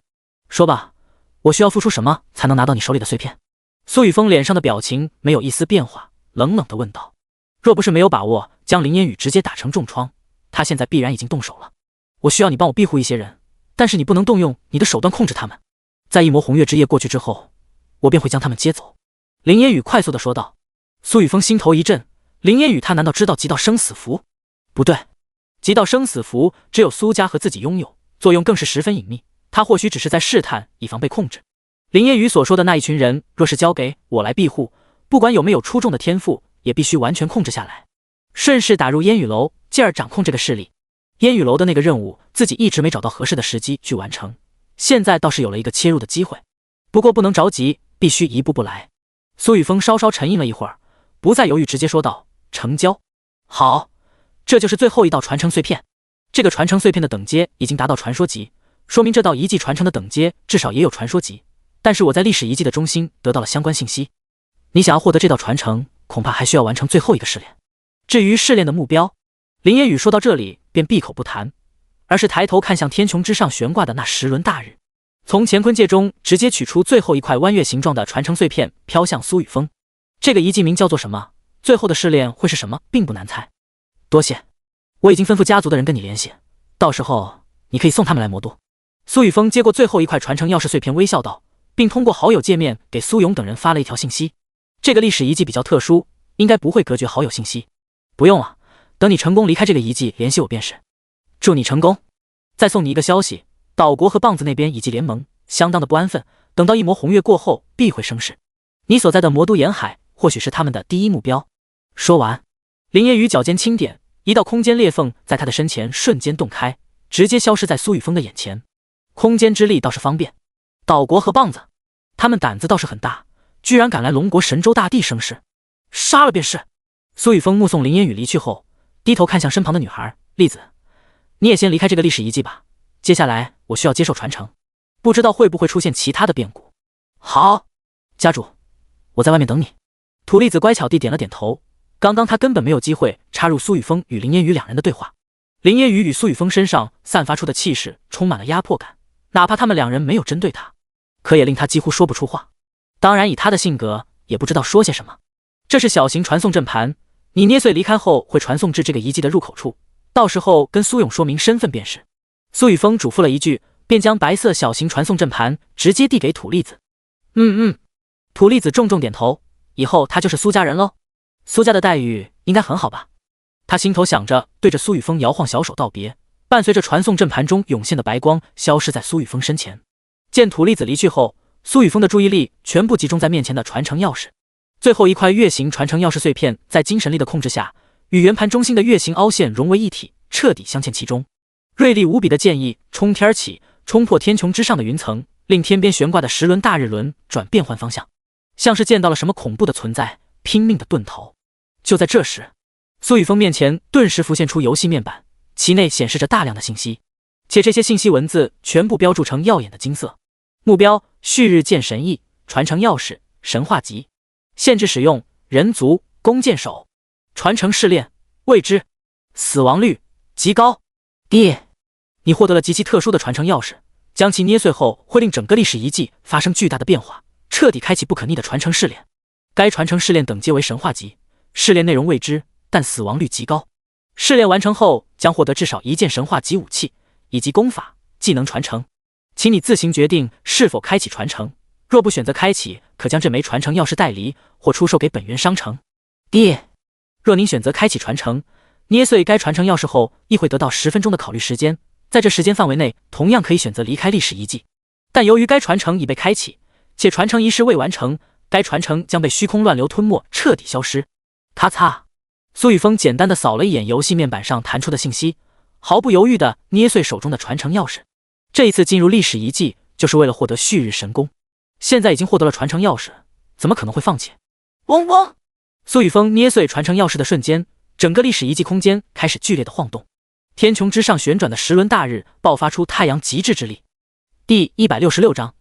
说吧，我需要付出什么才能拿到你手里的碎片？苏雨峰脸上的表情没有一丝变化，冷冷地问道。若不是没有把握将林烟雨直接打成重创，他现在必然已经动手了。我需要你帮我庇护一些人，但是你不能动用你的手段控制他们。在一魔红月之夜过去之后，我便会将他们接走。林烟雨快速地说道。苏雨峰心头一震，林烟雨他难道知道极道生死符？不对，极道生死符只有苏家和自己拥有，作用更是十分隐秘，他或许只是在试探，以防被控制。林烟雨所说的那一群人，若是交给我来庇护，不管有没有出众的天赋，也必须完全控制下来，顺势打入烟雨楼，进而掌控这个势力。烟雨楼的那个任务，自己一直没找到合适的时机去完成，现在倒是有了一个切入的机会。不过不能着急，必须一步步来。苏雨峰稍稍沉吟了一会儿，不再犹豫，直接说道：成交。好，这就是最后一道传承碎片。这个传承碎片的等阶已经达到传说级，说明这道遗迹传承的等阶至少也有传说级。但是我在历史遗迹的中心得到了相关信息，你想要获得这道传承，恐怕还需要完成最后一个试炼。至于试炼的目标，林烟雨说到这里便闭口不谈，而是抬头看向天穹之上悬挂的那10轮大日，从乾坤界中直接取出最后一块弯月形状的传承碎片，飘向苏雨峰。这个遗迹名叫做什么？最后的试炼会是什么？并不难猜。多谢，我已经吩咐家族的人跟你联系，到时候你可以送他们来魔都。苏雨峰接过最后一块传承钥匙碎片，微笑道，并通过好友界面给苏勇等人发了一条信息。这个历史遗迹比较特殊，应该不会隔绝好友信息。不用了，等你成功离开这个遗迹，联系我便是。祝你成功。再送你一个消息，岛国和棒子那边以及联盟相当的不安分，等到一魔红月过后必会生事。你所在的魔都沿海或许是他们的第一目标。说完，林烟雨脚尖轻点，一道空间裂缝在他的身前瞬间洞开，直接消失在苏雨峰的眼前。空间之力倒是方便，岛国和棒子他们胆子倒是很大，居然敢来龙国神州大地生事，杀了便是。苏雨峰目送林烟雨离去后，低头看向身旁的女孩栗子，你也先离开这个历史遗迹吧，接下来我需要接受传承，不知道会不会出现其他的变故。好，家主，我在外面等你。土栗子乖巧地点了点头，刚刚他根本没有机会插入苏雨峰与林烟雨两人的对话。林烟雨与苏雨峰身上散发出的气势充满了压迫感，哪怕他们两人没有针对他，可也令他几乎说不出话。当然以他的性格，也不知道说些什么。这是小型传送阵盘，你捏碎离开后会传送至这个遗迹的入口处，到时候跟苏勇说明身份便是。苏雨峰嘱咐了一句，便将白色小型传送阵盘直接递给土栗子。土栗子重重点头，以后他就是苏家人喽。苏家的待遇应该很好吧？他心头想着，对着苏雨峰摇晃小手道别，伴随着传送阵盘中涌现的白光消失在苏雨峰身前。见土栗子离去后，苏雨峰的注意力全部集中在面前的传承钥匙。最后一块月形传承钥匙碎片在精神力的控制下，与圆盘中心的月形凹陷融为一体，彻底镶嵌其中。锐利无比的剑意冲天而起，冲破天穹之上的云层，令天边悬挂的10轮大日轮转变换方向，像是见到了什么恐怖的存在，拼命的遁逃。就在这时，苏雨峰面前顿时浮现出游戏面板，其内显示着大量的信息，且这些信息文字全部标注成耀眼的金色。目标：旭日剑神翼，传承钥匙，神话级。限制使用：人族，弓箭手。传承试炼：未知。死亡率极高。你获得了极其特殊的传承钥匙，将其捏碎后会令整个历史遗迹发生巨大的变化，彻底开启不可逆的传承试炼。该传承试炼等阶为神话级，试炼内容未知，但死亡率极高。试炼完成后将获得至少1件神话级武器以及功法技能传承，请你自行决定是否开启传承，若不选择开启，可将这枚传承钥匙带离或出售给本源商城。若您选择开启传承，捏碎该传承钥匙后亦会得到10分钟的考虑时间，在这时间范围内同样可以选择离开历史遗迹，但由于该传承已被开启，且传承仪式未完成，该传承将被虚空乱流吞没，彻底消失。咔嚓，苏雨峰简单的扫了一眼游戏面板上弹出的信息，毫不犹豫地捏碎手中的传承钥匙。这一次进入历史遗迹就是为了获得旭日神功，现在已经获得了传承钥匙，怎么可能会放弃？嗡嗡！苏雨峰捏碎传承钥匙的瞬间，整个历史遗迹空间开始剧烈的晃动，天穹之上旋转的10轮大日爆发出太阳极致之力。第166章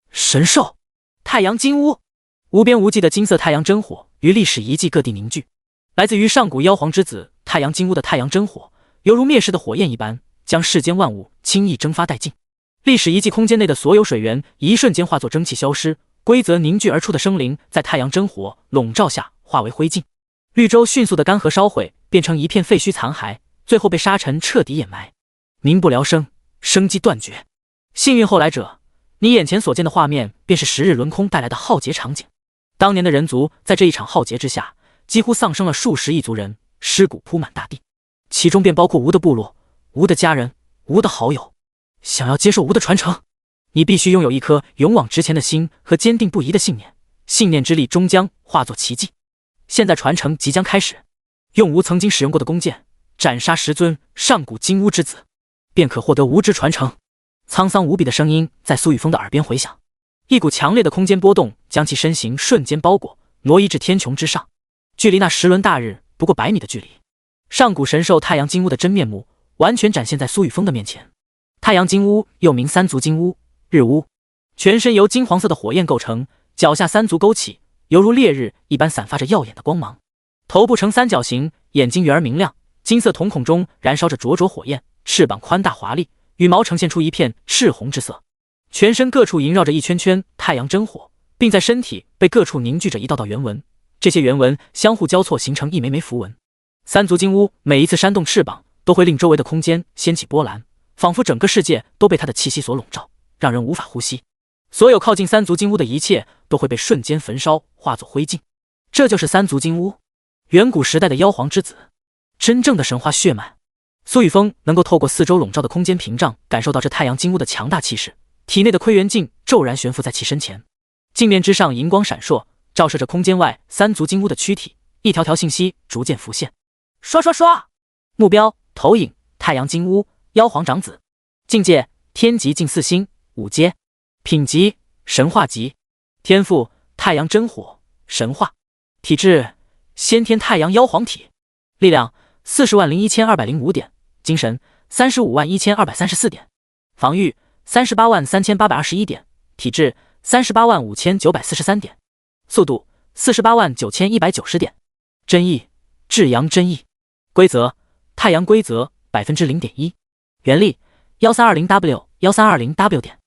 神兽太阳金乌。无边无际的金色太阳真火于历史遗迹各地凝聚，来自于上古妖皇之子太阳金乌的太阳真火，犹如灭世的火焰一般，将世间万物轻易蒸发殆尽。历史遗迹空间内的所有水源一瞬间化作蒸汽消失，规则凝聚而出的生灵在太阳真火笼罩下化为灰烬。绿洲迅速的干涸烧毁，变成一片废墟残骸，最后被沙尘彻底掩埋，民不聊生，生机断绝。幸运后来者，你眼前所见的画面便是10日轮空带来的浩劫场景。当年的人族在这一场浩劫之下，几乎丧生了数十亿族人，尸骨铺满大地，其中便包括吴的部落、吴的家人、吴的好友。想要接受吴的传承，你必须拥有一颗勇往直前的心和坚定不移的信念，信念之力终将化作奇迹。现在传承即将开始，用吴曾经使用过的弓箭斩杀10尊上古金乌之子，便可获得吴之传承。沧桑无比的声音在苏雨峰的耳边回响，一股强烈的空间波动将其身形瞬间包裹，挪移至天穹之上，距离那10轮大日不过100米的距离。上古神兽太阳金乌的真面目完全展现在苏雨峰的面前。太阳金乌又名三足金乌、日乌，全身由金黄色的火焰构成，脚下3足勾起，犹如烈日一般散发着耀眼的光芒。头部呈三角形，眼睛圆而明亮，金色瞳孔中燃烧着灼灼火焰，翅膀宽大华丽，羽毛呈现出一片赤红之色。全身各处萦绕着一圈圈太阳真火，并在身体被各处凝聚着一道道圆纹，这些圆纹相互交错形成一枚枚符文。三足金乌每一次扇动翅膀，都会令周围的空间掀起波澜，仿佛整个世界都被他的气息所笼罩，让人无法呼吸。所有靠近三足金乌的一切都会被瞬间焚烧，化作灰烬。这就是三足金乌，远古时代的妖皇之子，真正的神话血脉。苏雨峰能够透过四周笼罩的空间屏障，感受到这太阳金乌的强大气势，体内的窥元镜骤然悬浮在其身前，镜面之上银光闪烁，照射着空间外三足金乌的躯体，一条条信息逐渐浮现。刷刷刷！目标：投影太阳金乌，妖皇长子。境界：天级近4星，5阶。品级：神话级。天赋：太阳真火，神话。体质：先天太阳妖皇体。力量：401205点，精神：351234点，防御：383821点，体质：385943点，速度：489190点。真意：至阳真意。规则：太阳规则 0.1%。原力：1320W 1320W 点。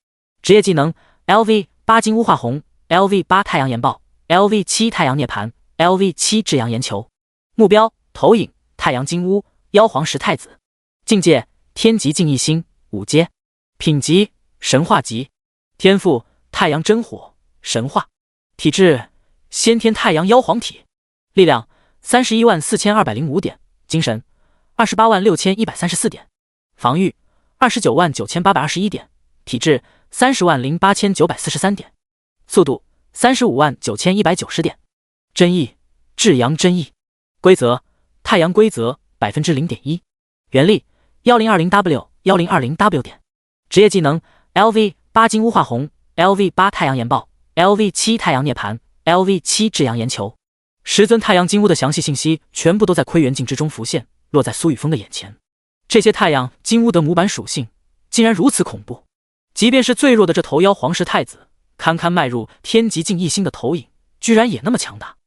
职业技能 LV8 金乌化红 LV8 太阳岩爆 LV7 太阳涅槃 LV7 至阳岩球。目标：投影太阳金乌，妖皇石太子。境界：天级近1星，5阶。品级：神话级。天赋：太阳真火，神话。体质：先天太阳妖皇体。力量：314205点，精神286134点，防御299821点，体质308943点，速度359190点。真意：至阳真意。规则：太阳规则 0.1%。原力1020W 1020W 点。职业技能 LV8 金乌化红 LV8 太阳岩爆 LV7 太阳涅槃 LV7 至阳岩球。10尊太阳金乌的详细信息全部都在窥元镜之中浮现，落在苏雨峰的眼前。这些太阳金乌的模板属性竟然如此恐怖，即便是最弱的这头妖皇石太子，堪堪迈入天级近1星的投影，居然也那么强大。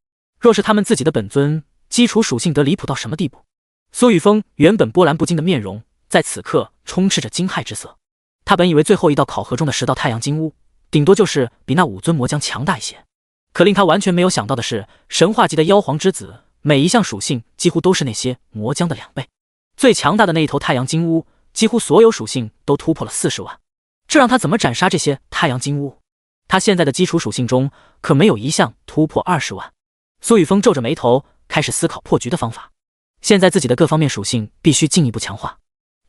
若是他们自己的本尊，基础属性得离谱到什么地步？苏雨峰原本波澜不惊的面容，在此刻充斥着惊骇之色。他本以为最后一道考核中的10道太阳金乌，顶多就是比那5尊魔将强大一些。可令他完全没有想到的是，神话级的妖皇之子，每一项属性几乎都是那些魔将的2倍。最强大的那一头太阳金乌，几乎所有属性都突破了40万，这让他怎么斩杀这些太阳金乌？他现在的基础属性中，可没有一项突破20万。苏雨峰皱着眉头，开始思考破局的方法。现在自己的各方面属性必须进一步强化，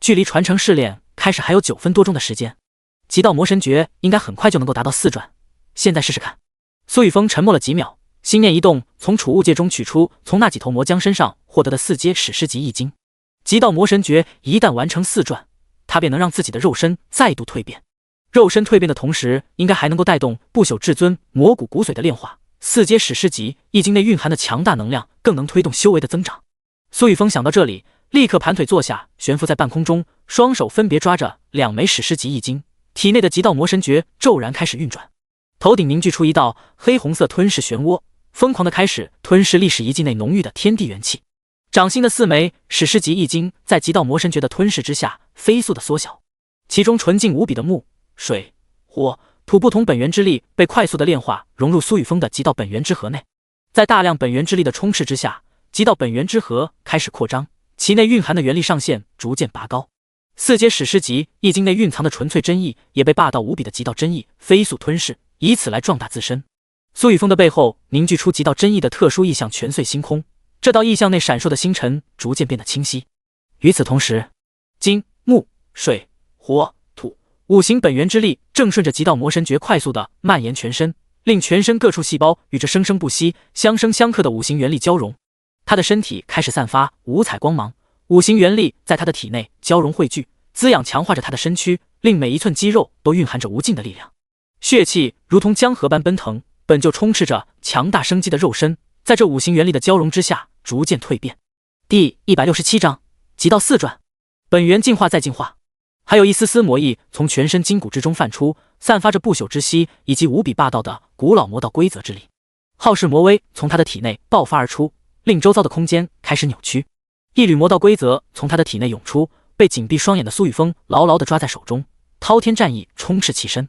距离传承试炼开始还有9分多钟的时间，极道魔神诀应该很快就能够达到4转，现在试试看。苏雨峰沉默了几秒，心念一动，从储物戒中取出从那几头魔将身上获得的4阶史诗级易经。极道魔神诀一旦完成4转，他便能让自己的肉身再度蜕变。肉身蜕变的同时，应该还能够带动不朽至尊魔骨骨髓的炼化。4阶史诗级易经内蕴含的强大能量，更能推动修为的增长。苏雨峰想到这里，立刻盘腿坐下，悬浮在半空中，双手分别抓着2枚史诗级易经，体内的极道魔神诀骤然开始运转，头顶凝聚出一道黑红色吞噬漩涡，疯狂地开始吞噬历史遗迹内浓郁的天地元气。掌心的4枚史诗级易经在极道魔神诀的吞噬之下飞速的缩小，其中纯净无比的木、水、火、土不同本源之力被快速的炼化，融入苏雨峰的极道本源之河内。在大量本源之力的充斥之下，极道本源之河开始扩张，其内蕴含的元力上限逐渐拔高。4阶史诗级易经内蕴藏的纯粹真意也被霸道无比的极道真意飞速吞噬，以此来壮大自身。苏雨峰的背后凝聚出极道真意的特殊意象泉碎星空，这道意象内闪烁的星辰逐渐变得清晰。与此同时，金、木、水、火、土5行本源之力正顺着极道魔神诀快速的蔓延全身，令全身各处细胞与这生生不息、相生相克的5行元力交融。他的身体开始散发五彩光芒，5行元力在他的体内交融汇聚，滋养强化着他的身躯，令每一寸肌肉都蕴含着无尽的力量。血气如同江河般奔腾，本就充斥着强大生机的肉身，在这5行元力的交融之下逐渐蜕变。第167章极道4转，本源进化再进化。还有一丝丝魔意从全身筋骨之中泛出，散发着不朽之息以及无比霸道的古老魔道规则之力。浩世魔威从他的体内爆发而出，令周遭的空间开始扭曲。一缕魔道规则从他的体内涌出，被紧闭双眼的苏雨峰牢牢地抓在手中，滔天战意充斥其身。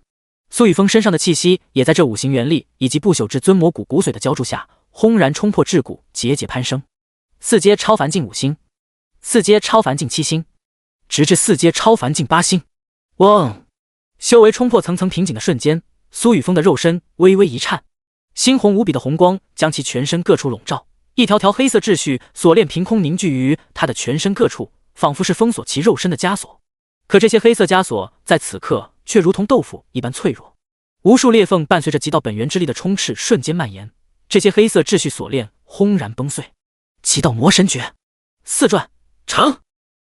苏雨峰身上的气息也在这5行元力以及不朽至尊魔骨骨髓的浇筑下，轰然冲破桎梏，节节攀升。4阶超凡境5星，4阶超凡境7星。直至4阶超凡境8星。嗡！修为冲破层层瓶颈的瞬间，苏雨峰的肉身微微一颤，猩红无比的红光将其全身各处笼罩，一条条黑色秩序锁链凭空凝聚于他的全身各处，仿佛是封锁其肉身的枷锁。可这些黑色枷锁在此刻却如同豆腐一般脆弱，无数裂缝伴随着极道本源之力的充斥瞬间蔓延，这些黑色秩序锁链轰然崩碎。极道魔神诀4转成！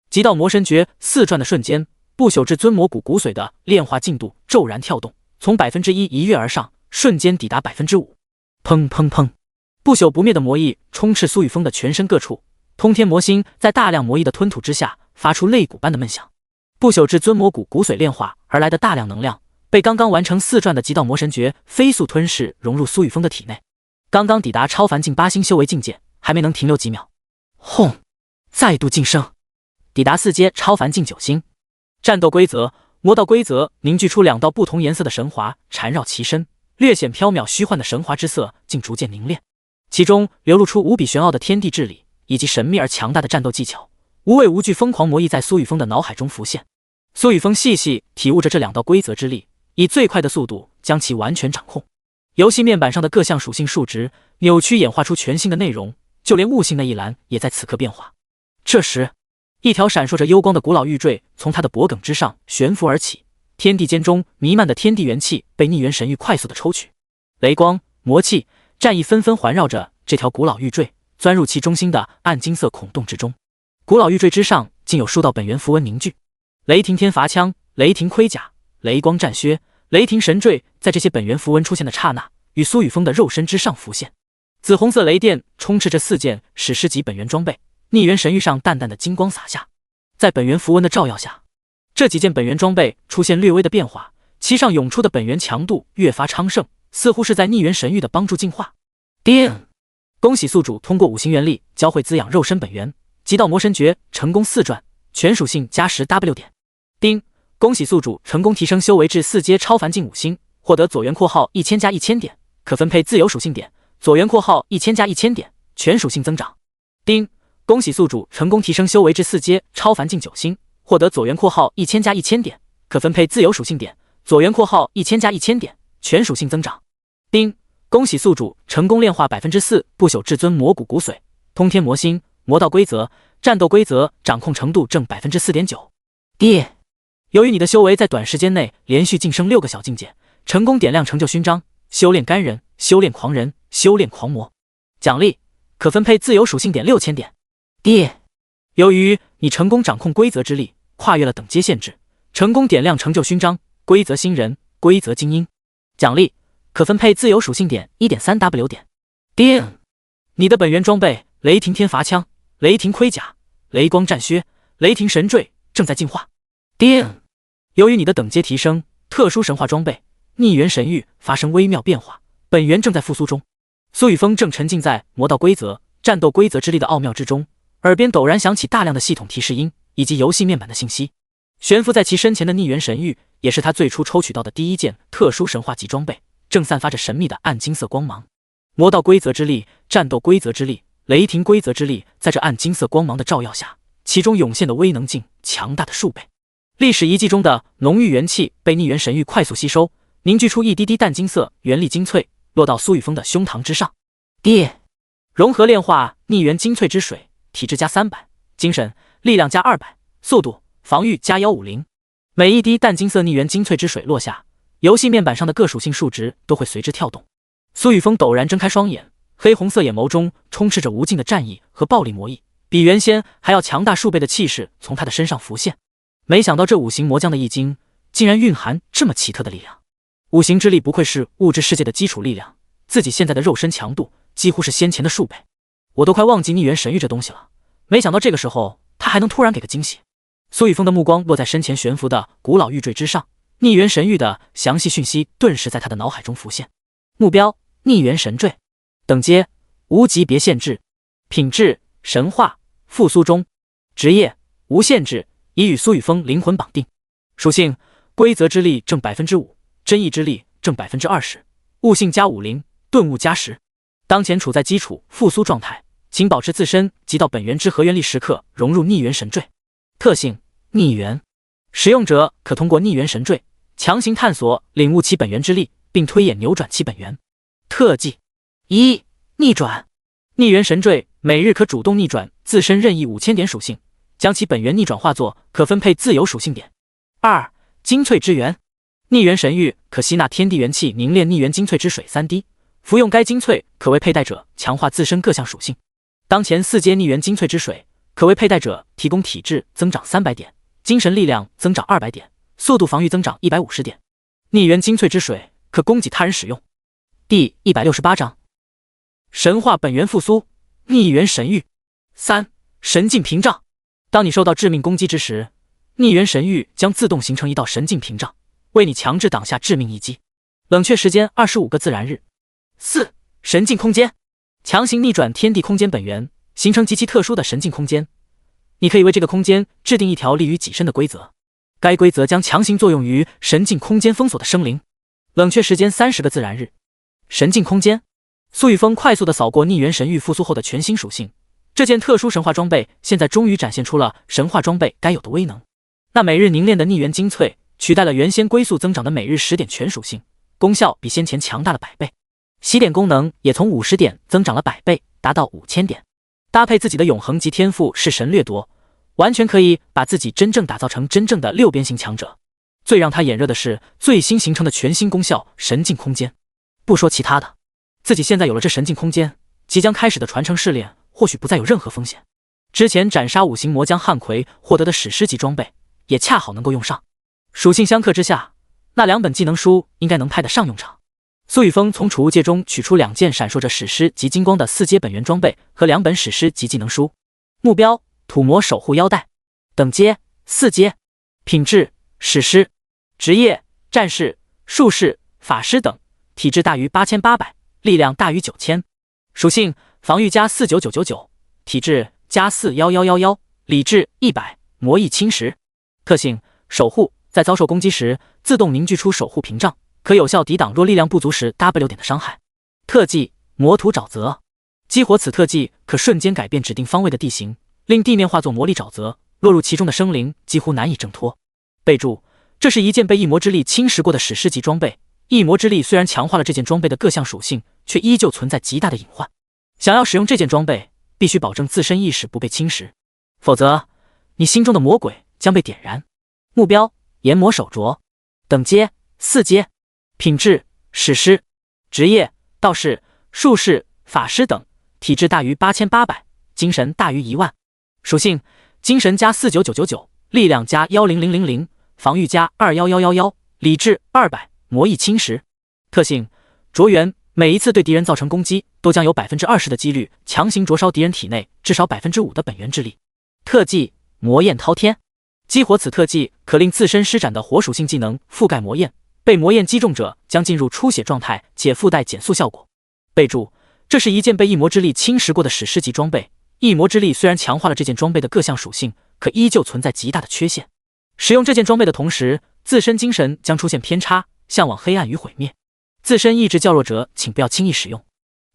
极道魔神诀4转的瞬间，不朽至尊魔骨骨髓的炼化进度骤然跳动，从1%一跃而上，瞬间抵达5%。砰砰砰！不朽不灭的魔意充斥苏雨峰的全身各处，通天魔心在大量魔意的吞吐之下，发出肋骨般的闷响。不朽至尊魔骨骨髓炼化而来的大量能量，被刚刚完成4转的极道魔神诀飞速吞噬，融入苏雨峰的体内。刚刚抵达超凡境8星修为境界，还没能停留几秒，轰！再度晋升，抵达4阶超凡境9星。战斗规则：魔道规则凝聚出2道不同颜色的神华缠绕其身，略显缥缈虚幻的神华之色竟逐渐凝练，其中流露出无比玄奥的天地之理，以及神秘而强大的战斗技巧。无畏无惧疯狂魔意在苏雨峰的脑海中浮现。苏雨峰细细体悟着这2道规则之力，以最快的速度将其完全掌控。游戏面板上的各项属性数值扭曲演化出全新的内容，就连悟性那一栏也在此刻变化。这时，一条闪烁着幽光的古老玉坠从他的脖颈之上悬浮而起，天地间中弥漫的天地元气被逆元神域快速的抽取，雷光、魔气、战意纷纷环绕着这条古老玉坠，钻入其中心的暗金色孔洞之中。古老玉坠之上竟有数道本源符文凝聚，雷霆天罚枪、雷霆盔甲、雷光战靴、雷霆神坠，在这些本源符文出现的刹那，与苏雨峰的肉身之上浮现。紫红色雷电充斥着4件史诗级本源装备，逆元神域上淡淡的金光洒下，在本源符文的照耀下，这几件本源装备出现略微的变化，其上涌出的本源强度越发昌盛，似乎是在逆元神域的帮助进化。叮！恭喜宿主通过5行元力教会滋养肉身本源，极道魔神诀成功4转，全属性加10W 点。叮！恭喜宿主成功提升修为至4阶超凡境5星，获得左元括号1000加1000点，可分配自由属性点，左元括号1000加1000点，全属性增长。叮！恭喜宿主成功提升修为至4阶超凡境9星，获得左元括号1000加1000点，可分配自由属性点，左元括号1000加1000点，全属性增长。叮！恭喜宿主成功炼化4%不朽至尊魔骨骨髓，通天魔心，魔道规则、战斗规则掌控程度正 4.9%。滴！由于你的修为在短时间内连续晋升6个小境界，成功点亮成就勋章，修炼干人、修炼狂人、修炼狂魔。奖励可分配自由属性点6000点。滴！由于你成功掌控规则之力，跨越了等阶限制，成功点亮成就勋章，规则新人、规则精英。奖励可分配自由属性点 1.3W 点。叮！你的本源装备雷霆天罚枪、雷霆盔甲、雷光战靴、雷霆神坠正在进化。叮！由于你的等阶提升，特殊神话装备逆元神域发生微妙变化，本源正在复苏中。苏雨峰正沉浸在魔道规则、战斗规则之力的奥妙之中，耳边陡然响起大量的系统提示音以及游戏面板的信息。悬浮在其身前的逆元神域，也是他最初抽取到的第一件特殊神话级装备，正散发着神秘的暗金色光芒。魔道规则之力、战斗规则之力、雷霆规则之力，在这暗金色光芒的照耀下，其中涌现的威能劲强大的数倍。历史遗迹中的浓郁元气被逆元神域快速吸收，凝聚出一滴滴淡金色元力精粹，落到苏雨峰的胸膛之上。滴！融合炼化逆元精粹之水，体质加300，精神力量加200，速度防御加150。每一滴淡金色逆元精粹之水落下，游戏面板上的各属性数值都会随之跳动。苏雨峰陡然睁开双眼，黑红色眼眸中充斥着无尽的战意和暴力魔意，比原先还要强大数倍的气势从他的身上浮现。没想到这5行魔将的易经竟然蕴含这么奇特的力量。5行之力不愧是物质世界的基础力量，自己现在的肉身强度几乎是先前的数倍，我都快忘记逆元神域这东西了。没想到这个时候他还能突然给个惊喜。苏雨峰的目光落在身前悬浮的古老玉坠之上，逆元神域的详细讯息顿时在他的脑海中浮现。目标：逆元神坠，等阶：无级别限制，品质：神话，复苏中，职业：无限制，已与苏雨峰灵魂绑定。属性：规则之力正 5%， 真意之力正 20%， 悟性加50，顿悟加10。当前处在基础复苏状态，请保持自身极道本源之核原力时刻融入逆元神坠。特性：逆元。使用者可通过逆元神坠强行探索领悟其本源之力，并推演扭转其本源。特技1、逆转。逆元神坠每日可主动逆转自身任意5000点属性，将其本源逆转化作可分配自由属性点。2、精粹之源。逆元神玉可吸纳天地元气凝练逆元精粹之水3滴，服用该精粹可为佩戴者强化自身各项属性。当前4阶逆元精粹之水可为佩戴者提供体质增长300点，精神力量增长200点，速度防御增长150点。逆元精粹之水可供给他人使用。第168章神话本源复苏，逆元神玉。3、神境屏障。当你受到致命攻击之时，逆元神玉将自动形成一道神境屏障，为你强制挡下致命一击。冷却时间25个自然日。4、神境空间。强行逆转天地空间本源，形成极其特殊的神境空间。你可以为这个空间制定一条利于己身的规则，该规则将强行作用于神境空间封锁的生灵。冷却时间30个自然日。神境空间。苏雨峰快速地扫过逆元神玉复苏后的全新属性，这件特殊神话装备现在终于展现出了神话装备该有的威能。那每日凝练的逆元精粹取代了原先龟速增长的每日10点全属性，功效比先前强大了100倍。洗点功能也从50点增长了100倍，达到5000点。搭配自己的永恒级天赋是神掠夺，完全可以把自己真正打造成真正的6边形强者。最让他眼热的是最新形成的全新功效神境空间。不说其他的，自己现在有了这神境空间，即将开始的传承试炼或许不再有任何风险。之前斩杀5行魔将汉魁获得的史诗级装备也恰好能够用上。属性相克之下，那2本技能书应该能派得上用场。苏雨峰从储物戒中取出2件闪烁着史诗级金光的4阶本源装备和2本史诗级技能书。目标：土魔守护腰带。等阶：4阶。品质：史诗。职业：战士、术士、法师等。体质大于8800，力量大于9000。属性：防御加49999，体质加41111，理智100，魔翼侵蚀。特性：守护，在遭受攻击时自动凝聚出守护屏障，可有效抵挡若力量不足时 W 点的伤害。特技：魔土沼泽。激活此特技可瞬间改变指定方位的地形，令地面化作魔力沼泽，落入其中的生灵几乎难以挣脱。备注：这是一件被异魔之力侵蚀过的史诗级装备，异魔之力虽然强化了这件装备的各项属性，却依旧存在极大的隐患。想要使用这件装备，必须保证自身意识不被侵蚀，否则你心中的魔鬼将被点燃。目标：炎魔手镯。等阶：4阶。品质：史诗。职业：道士、术士、法师等。体质大于8800，精神大于10000。属性：精神加49999，力量加10000，防御加21111，理智200，魔翼侵蚀。特性：灼源，每一次对敌人造成攻击，都将有 20% 的几率强行灼烧敌人体内至少 5% 的本源之力。特技：魔焰滔天。激活此特技可令自身施展的火属性技能覆盖魔焰，被魔焰击中者将进入出血状态，且附带减速效果。备注：这是一件被异魔之力侵蚀过的史诗级装备，异魔之力虽然强化了这件装备的各项属性，可依旧存在极大的缺陷。使用这件装备的同时，自身精神将出现偏差，向往黑暗与毁灭。自身意志较弱者请不要轻易使用。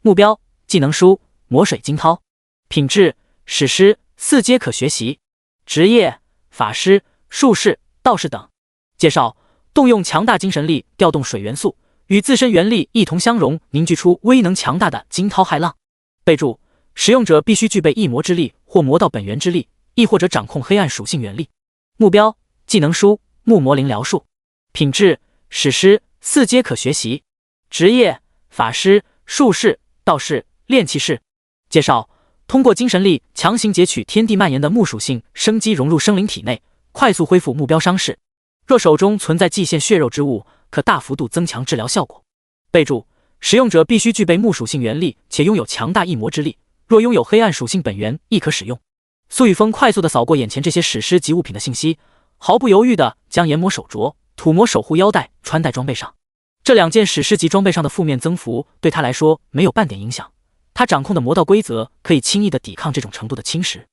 目标：技能书魔水惊涛。品质：史诗，4阶可学习。职业：法师、术士、道士等。介绍：动用强大精神力调动水元素，与自身元力一同相融，凝聚出威能强大的惊涛骇浪。备注：使用者必须具备异魔之力或魔道本源之力，亦或者掌控黑暗属性元力。目标：技能书木魔灵疗术。品质：史诗，4阶可学习。职业：法师、术士、道士、炼器士。介绍：通过精神力强行截取天地蔓延的木属性生机融入生灵体内，快速恢复目标伤势。若手中存在祭献血肉之物，可大幅度增强治疗效果。备注：使用者必须具备木属性元力且拥有强大异魔之力，若拥有黑暗属性本源亦可使用。苏雨峰快速地扫过眼前这些史诗级物品的信息，毫不犹豫地将炎魔手镯、土魔守护腰带穿戴装备上。这2件史诗级装备上的负面增幅对他来说没有半点影响，他掌控的魔道规则可以轻易地抵抗这种程度的侵蚀。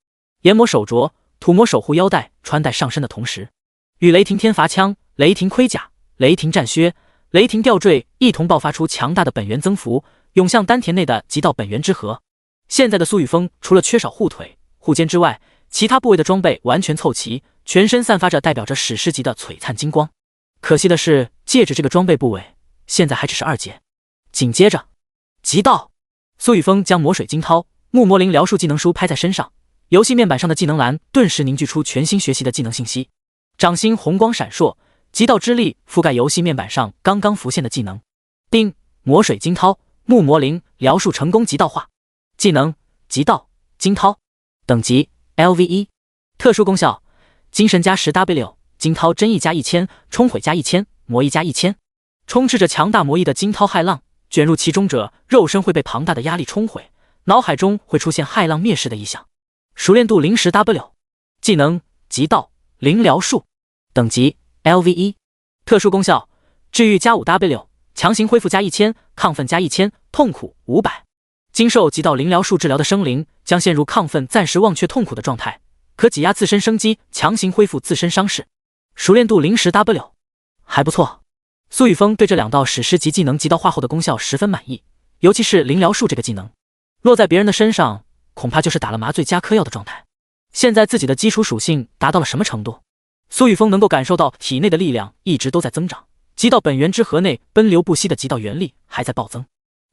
炎魔手镯、土魔守护腰带穿戴上身的同时，与雷霆天罚枪、雷霆盔甲、雷霆战靴、雷霆吊坠一同爆发出强大的本源增幅，涌向丹田内的极道本源之河。现在的苏雨峰除了缺少护腿、护肩之外，其他部位的装备完全凑齐，全身散发着代表着史诗级的璀璨金光。可惜的是，戒指这个装备部位现在还只是2阶。紧接着，极道，苏雨峰将魔水惊涛、木魔灵疗术技能书拍在身上，游戏面板上的技能栏顿时凝聚出全新学习的技能信息。掌心红光闪烁，极道之力覆盖游戏面板上刚刚浮现的技能。丁，魔水惊涛、木魔灵疗术成功极道化。技能：极道惊涛。等级 LV1。特殊功效：精神加 10W， 惊涛真意加1000，冲毁加1000，魔意加1000。充斥着强大魔意的惊涛骇浪，卷入其中者，肉身会被庞大的压力冲毁，脑海中会出现骇浪灭世的意象。熟练度0 10W。技能：极道灵疗术。等级 LV1。特殊功效：治愈加 5W， 强行恢复加1000，亢奋加1000，痛苦500。经受极道灵疗术治疗的生灵将陷入亢奋暂时忘却痛苦的状态，可挤压自身生机，强行恢复自身伤势。熟练度0 10W。还不错。苏雨峰对这2道史诗级技能极道化后的功效十分满意，尤其是灵疗术这个技能，落在别人的身上恐怕就是打了麻醉加嗑药的状态。现在自己的基础属性达到了什么程度？苏雨峰能够感受到体内的力量一直都在增长，极道本源之河内奔流不息的极道元力还在暴增。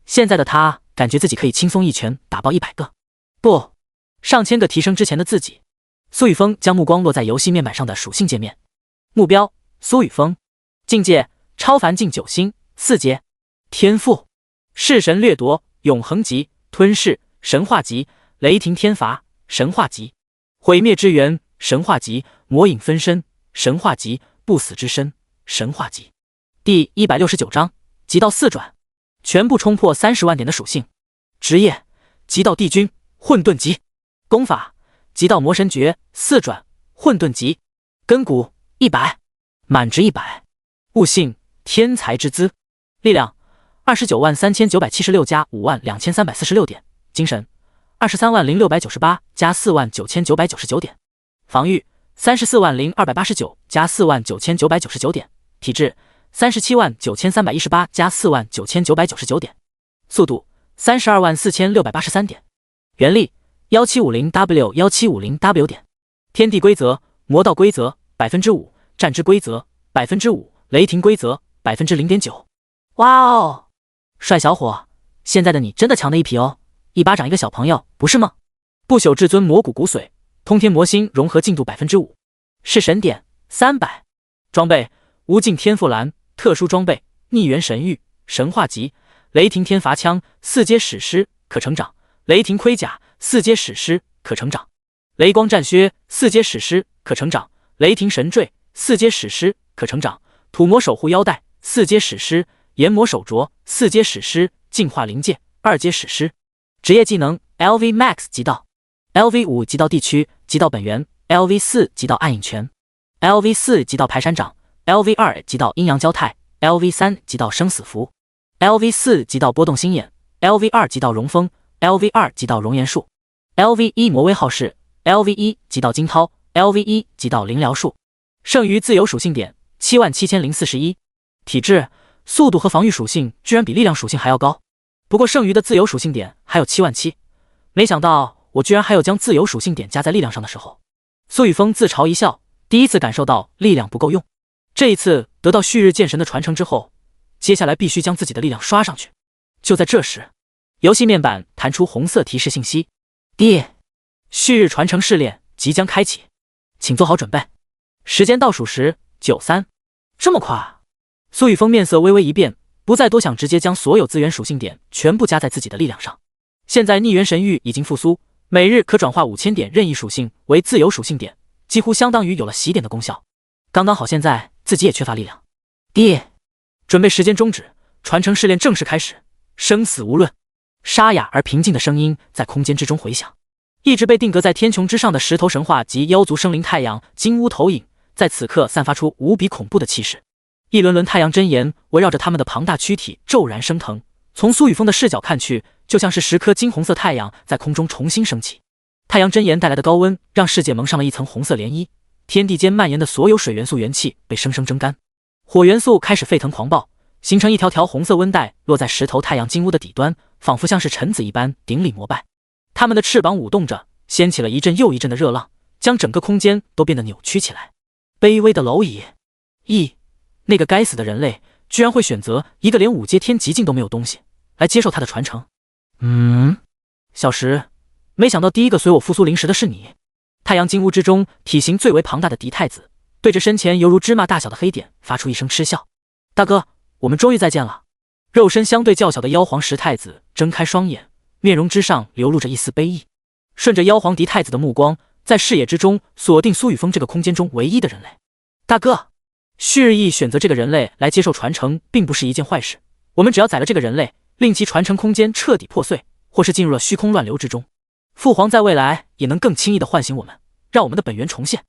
现在的他感觉自己可以轻松一拳打爆100个，不，上千个提升之前的自己。苏雨峰将目光落在游戏面板上的属性界面。目标：苏雨峰。境界：超凡境9星4阶。天赋：弑神掠夺永恒级、吞噬神话级、雷霆天罚神话级、毁灭之源神话级、魔影分身神话级、不死之身神话级。第169章极道4转，全部冲破30万点的属性。职业：极道帝君混沌级。功法：极道魔神诀4转混沌级。根骨100，满值100。悟性：天才之资。力量：293976加52346点。精神：230698加49999点。防御：3400289加49999点。体质：3791318加49999点。速度：3244683点。原力：1750W 1750W 点。天地规则：魔道规则 5%， 战之规则 5%， 雷霆规则 0.9%。哇哦，帅小伙，现在的你真的强的一批哦，一巴掌一个小朋友，不是吗？不朽至尊魔骨骨髓，通天魔心融合进度 5%， 是神点300。装备：无尽天赋蓝，特殊装备逆元神域神话级，雷霆天罚枪4阶史诗可成长，雷霆盔甲4阶史诗可成长，雷光战靴4阶史诗可成长，雷霆神坠4阶史诗可成长，土魔守护腰带4阶史诗，炎魔手镯4阶史诗，净化灵界2阶史诗。职业技能 LV Max 极道 LV5 极道地区极道本源 LV4 极道暗影拳 LV4 极道排山掌 LV2 极道阴阳交泰 LV3 极道生死符 LV4 极道波动心眼 LV2 极道融风 LV2 极道熔岩术 LV1 魔威浩世 LV1 极道惊涛 LV1 极道灵疗术。剩余自由属性点77041。体质：速度和防御属性居然比力量属性还要高，不过剩余的自由属性点还有77000。没想到我居然还有将自由属性点加在力量上的时候。苏雨峰自嘲一笑，第一次感受到力量不够用。这一次得到旭日剑神的传承之后，接下来必须将自己的力量刷上去。就在这时，游戏面板弹出红色提示信息：旭日传承试炼即将开启，请做好准备。时间倒数时93。这么快？苏雨峰面色微微一变，不再多想，直接将所有资源属性点全部加在自己的力量上。现在逆元神域已经复苏，每日可转化5000点任意属性为自由属性点，几乎相当于有了洗点的功效。刚刚好，现在自己也缺乏力量。准备时间终止，传承试炼正式开始，生死无论。沙哑而平静的声音在空间之中回响。一直被定格在天穹之上的石头神话及妖族生灵太阳金乌投影，在此刻散发出无比恐怖的气势。一轮轮太阳真炎围绕着他们的庞大躯体骤然升腾，从苏雨峰的视角看去，就像是10颗金红色太阳在空中重新升起。太阳真炎带来的高温让世界蒙上了一层红色涟漪，天地间蔓延的所有水元素元气被生生蒸干，火元素开始沸腾狂暴，形成一条条红色温带落在石头太阳金乌的底端，仿佛像是臣子一般顶礼膜拜。他们的翅膀舞动着，掀起了一阵又一阵的热浪，将整个空间都变得扭曲起来。卑微的蝼蚁，那个该死的人类居然会选择一个连5阶天极境都没有东西来接受他的传承。小石，没想到第一个随我复苏灵石的是你。太阳金屋之中，体型最为庞大的狄太子对着身前犹如芝麻大小的黑点发出一声嗤笑。大哥，我们终于再见了。肉身相对较小的妖皇石太子睁开双眼，面容之上流露着一丝悲意，顺着妖皇狄太子的目光，在视野之中锁定苏雨峰这个空间中唯一的人类。大哥，旭日翼选择这个人类来接受传承并不是一件坏事，我们只要宰了这个人类，令其传承空间彻底破碎，或是进入了虚空乱流之中，父皇在未来也能更轻易地唤醒我们，让我们的本源重现。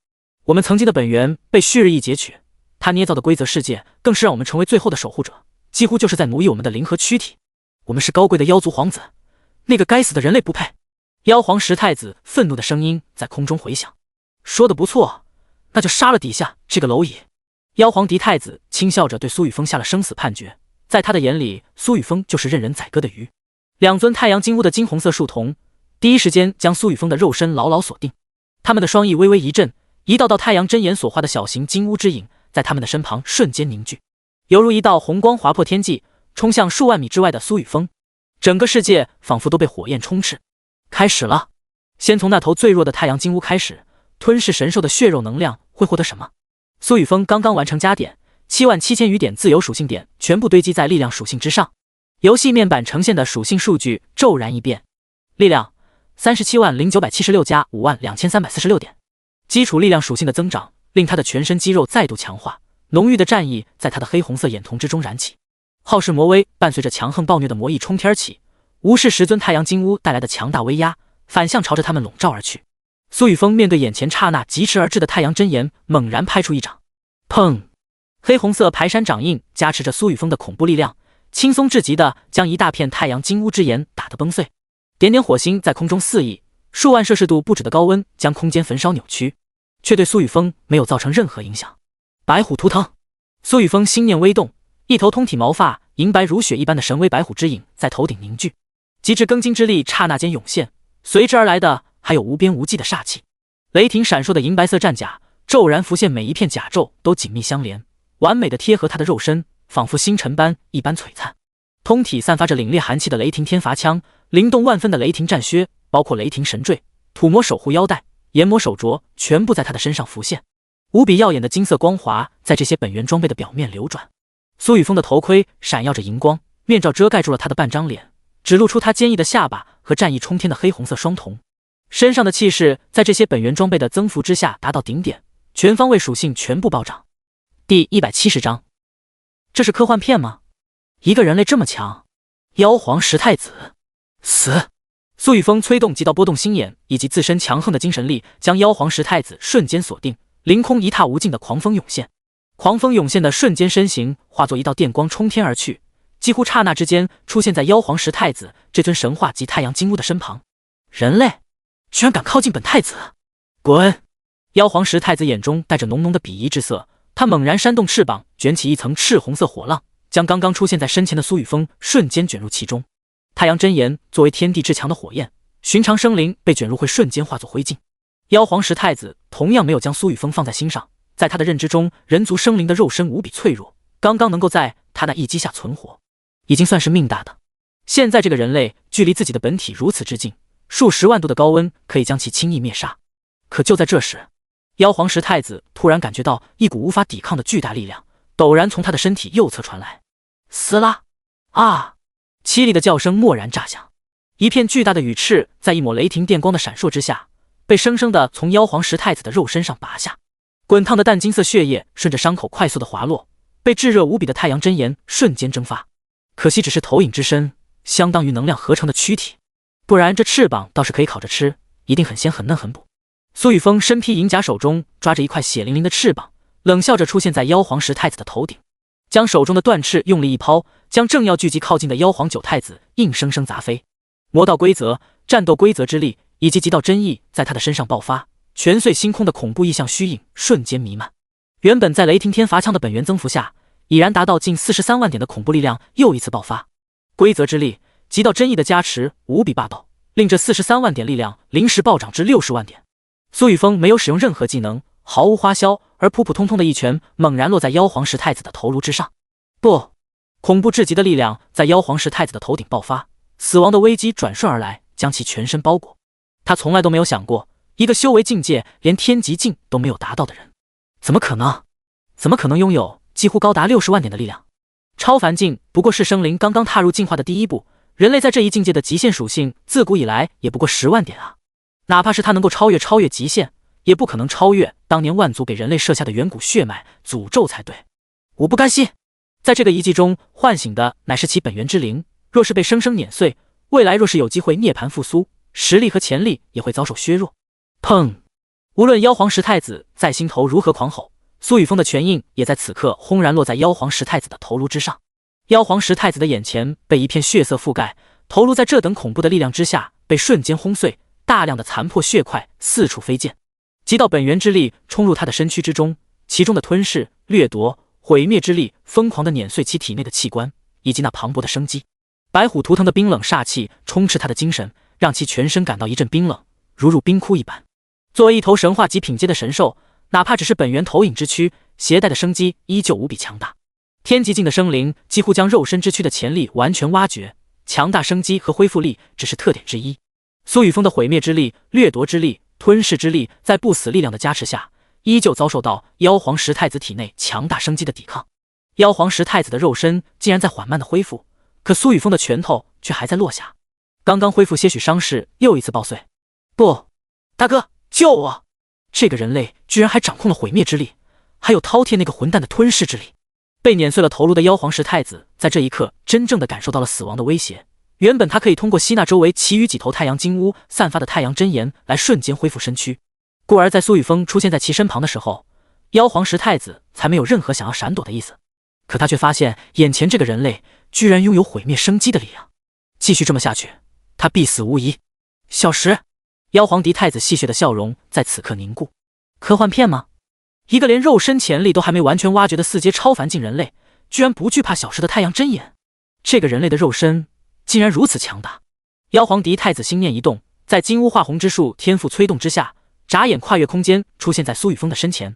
我们曾经的本源被旭日翼截取，他捏造的规则世界更是让我们成为最后的守护者，几乎就是在奴役我们的灵和躯体。我们是高贵的妖族皇子，那个该死的人类不配。妖皇石太子愤怒的声音在空中回响。说得不错，那就杀了底下这个蝼蚁。妖皇狄太子轻笑着对苏雨峰下了生死判决，在他的眼里，苏雨峰就是任人宰割的鱼。2尊太阳金屋的金红色树瞳第一时间将苏雨峰的肉身牢牢锁定，他们的双翼微微一震，一道道太阳真眼所化的小型金乌之影在他们的身旁瞬间凝聚，犹如一道红光划破天际，冲向数万米之外的苏雨峰。整个世界仿佛都被火焰充斥。开始了，先从那头最弱的太阳金乌开始，吞噬神兽的血肉能量会获得什么？苏雨峰刚刚完成加点，77000余点自由属性点全部堆积在力量属性之上。游戏面板呈现的属性数据骤然一变，力量370976加52346点，基础力量属性的增长令他的全身肌肉再度强化，浓郁的战意在他的黑红色眼瞳之中燃起。浩世魔威伴随着强横暴虐的魔意冲天起，无视10尊太阳金乌带来的强大威压，反向朝着他们笼罩而去。苏雨峰面对眼前刹那疾驰而至的太阳真炎，猛然拍出一掌，砰！黑红色排山掌印加持着苏雨峰的恐怖力量，轻松至极的将一大片太阳金乌之炎打得崩碎。点点火星在空中肆意，数万摄氏度不止的高温将空间焚烧扭曲，却对苏雨峰没有造成任何影响。白虎图腾，苏雨峰心念微动，一头通体毛发银白如雪一般的神威白虎之影在头顶凝聚，极致庚金之力刹那间涌现，随之而来的还有无边无际的煞气。雷霆闪烁的银白色战甲骤然浮现，每一片甲胄都紧密相连，完美的贴合他的肉身，仿佛星辰般一般璀璨。通体散发着凛冽寒气的雷霆天罚枪，灵动万分的雷霆战靴，包括雷霆神坠、土魔守护腰带、炎魔手镯，全部在他的身上浮现。无比耀眼的金色光华在这些本源装备的表面流转。苏雨峰的头盔闪耀着银光，面罩遮盖住了他的半张脸，只露出他坚毅的下巴和战意冲天的黑红色双瞳。身上的气势在这些本源装备的增幅之下达到顶点，全方位属性全部暴涨。第170章，这是科幻片吗？一个人类这么强？妖皇石太子死！苏雨峰催动极道波动心眼以及自身强横的精神力，将妖皇石太子瞬间锁定。凌空一踏无尽的狂风涌现，狂风涌现的瞬间，身形化作一道电光冲天而去，几乎刹那之间出现在妖皇石太子这尊神话级太阳金乌的身旁。人类居然敢靠近本太子！滚！妖皇石太子眼中带着浓浓的鄙夷之色，他猛然扇动翅膀，卷起一层赤红色火浪，将刚刚出现在身前的苏雨峰瞬间卷入其中。太阳真炎作为天地至强的火焰，寻常生灵被卷入会瞬间化作灰烬。妖皇石太子同样没有将苏雨峰放在心上，在他的认知中，人族生灵的肉身无比脆弱，刚刚能够在他那一击下存活，已经算是命大的。现在这个人类距离自己的本体如此之近，数10万度的高温可以将其轻易灭杀。可就在这时，妖皇石太子突然感觉到一股无法抵抗的巨大力量陡然从他的身体右侧传来，撕拉！啊！凄厉的叫声蓦然炸响，一片巨大的羽翅在一抹雷霆电光的闪烁之下，被生生的从妖皇石太子的肉身上拔下。滚烫的淡金色血液顺着伤口快速的滑落，被炙热无比的太阳真炎瞬间蒸发。可惜只是投影之身，相当于能量合成的躯体，不然这翅膀倒是可以烤着吃，一定很鲜很嫩很补。苏雨峰身披银甲，手中抓着一块血淋淋的翅膀，冷笑着出现在妖皇石太子的头顶，将手中的断翅用力一抛，将正要聚集靠近的妖皇九太子硬生生砸飞。魔道规则、战斗规则之力以及极道真意在他的身上爆发，拳碎星空的恐怖意象虚影瞬间弥漫。原本在雷霆天罚枪的本源增幅下，已然达到近43万点的恐怖力量又一次爆发。规则之力、极道真意的加持无比霸道，令这43万点力量临时暴涨至60万点。苏雨峰没有使用任何技能，毫无花销，而普普通通的一拳猛然落在妖皇石太子的头颅之上。不，恐怖至极的力量在妖皇石太子的头顶爆发，死亡的危机转瞬而来，将其全身包裹。他从来都没有想过，一个修为境界连天极境都没有达到的人，怎么可能拥有几乎高达60万点的力量？超凡境不过是生灵刚刚踏入进化的第一步，人类在这一境界的极限属性自古以来也不过10万点啊！哪怕是他能够超越极限，也不可能超越当年万族给人类设下的远古血脉诅咒才对。我不甘心，在这个遗迹中唤醒的乃是其本源之灵，若是被生生碾碎，未来若是有机会涅槃复苏，实力和潜力也会遭受削弱。砰！无论妖皇石太子在心头如何狂吼，苏雨峰的拳印也在此刻轰然落在妖皇石太子的头颅之上。妖皇石太子的眼前被一片血色覆盖，头颅在这等恐怖的力量之下被瞬间轰碎，大量的残破血块四处飞溅，极道本源之力冲入他的身躯之中，其中的吞噬、掠夺、毁灭之力疯狂地碾碎其体内的器官以及那磅礴的生机。白虎图腾的冰冷煞气充斥他的精神，让其全身感到一阵冰冷，如入冰窟一般。作为一头神话级品阶的神兽，哪怕只是本源投影之躯，携带的生机依旧无比强大。天极境的生灵几乎将肉身之躯的潜力完全挖掘，强大生机和恢复力只是特点之一。苏雨峰的毁灭之力、掠夺之力、吞噬之力，在不死力量的加持下，依旧遭受到妖皇石太子体内强大生机的抵抗。妖皇石太子的肉身竟然在缓慢的恢复，可苏雨峰的拳头却还在落下。刚刚恢复些许伤势，又一次爆碎。不，大哥，救我！这个人类居然还掌控了毁灭之力，还有饕餮那个混蛋的吞噬之力。被碾碎了头颅的妖皇石太子，在这一刻真正的感受到了死亡的威胁。原本他可以通过吸纳周围其余几头太阳金乌散发的太阳真炎来瞬间恢复身躯，故而在苏雨峰出现在其身旁的时候，妖皇石太子才没有任何想要闪躲的意思。可他却发现眼前这个人类居然拥有毁灭生机的力量，继续这么下去，他必死无疑。小石，妖皇狄太子戏谑的笑容在此刻凝固。科幻片吗？一个连肉身潜力都还没完全挖掘的4阶超凡境人类，居然不惧怕小石的太阳真眼？这个人类的肉身竟然如此强大！妖皇狄太子心念一动，在金乌化红之术天赋催动之下，眨眼跨越空间，出现在苏雨峰的身前。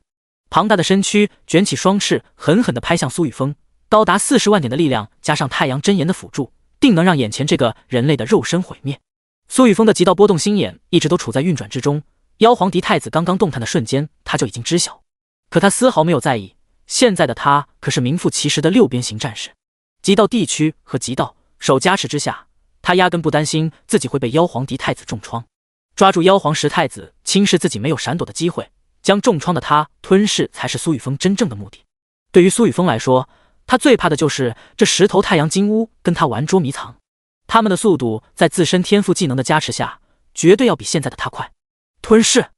庞大的身躯卷起双翅，狠狠地拍向苏雨峰。高达40万点的力量，加上太阳真炎的辅助，定能让眼前这个人类的肉身毁灭。苏雨峰的极道波动心眼一直都处在运转之中，妖皇狄太子刚刚动弹的瞬间，他就已经知晓。可他丝毫没有在意，现在的他可是名副其实的6边形战士。极道地区和极道手加持之下，他压根不担心自己会被妖皇狄太子重创。抓住妖皇石太子，轻视自己没有闪躲的机会，将重创的他吞噬，才是苏雨峰真正的目的。对于苏雨峰来说，他最怕的就是这10头太阳金乌跟他玩捉迷藏。他们的速度在自身天赋技能的加持下，绝对要比现在的他快。吞噬！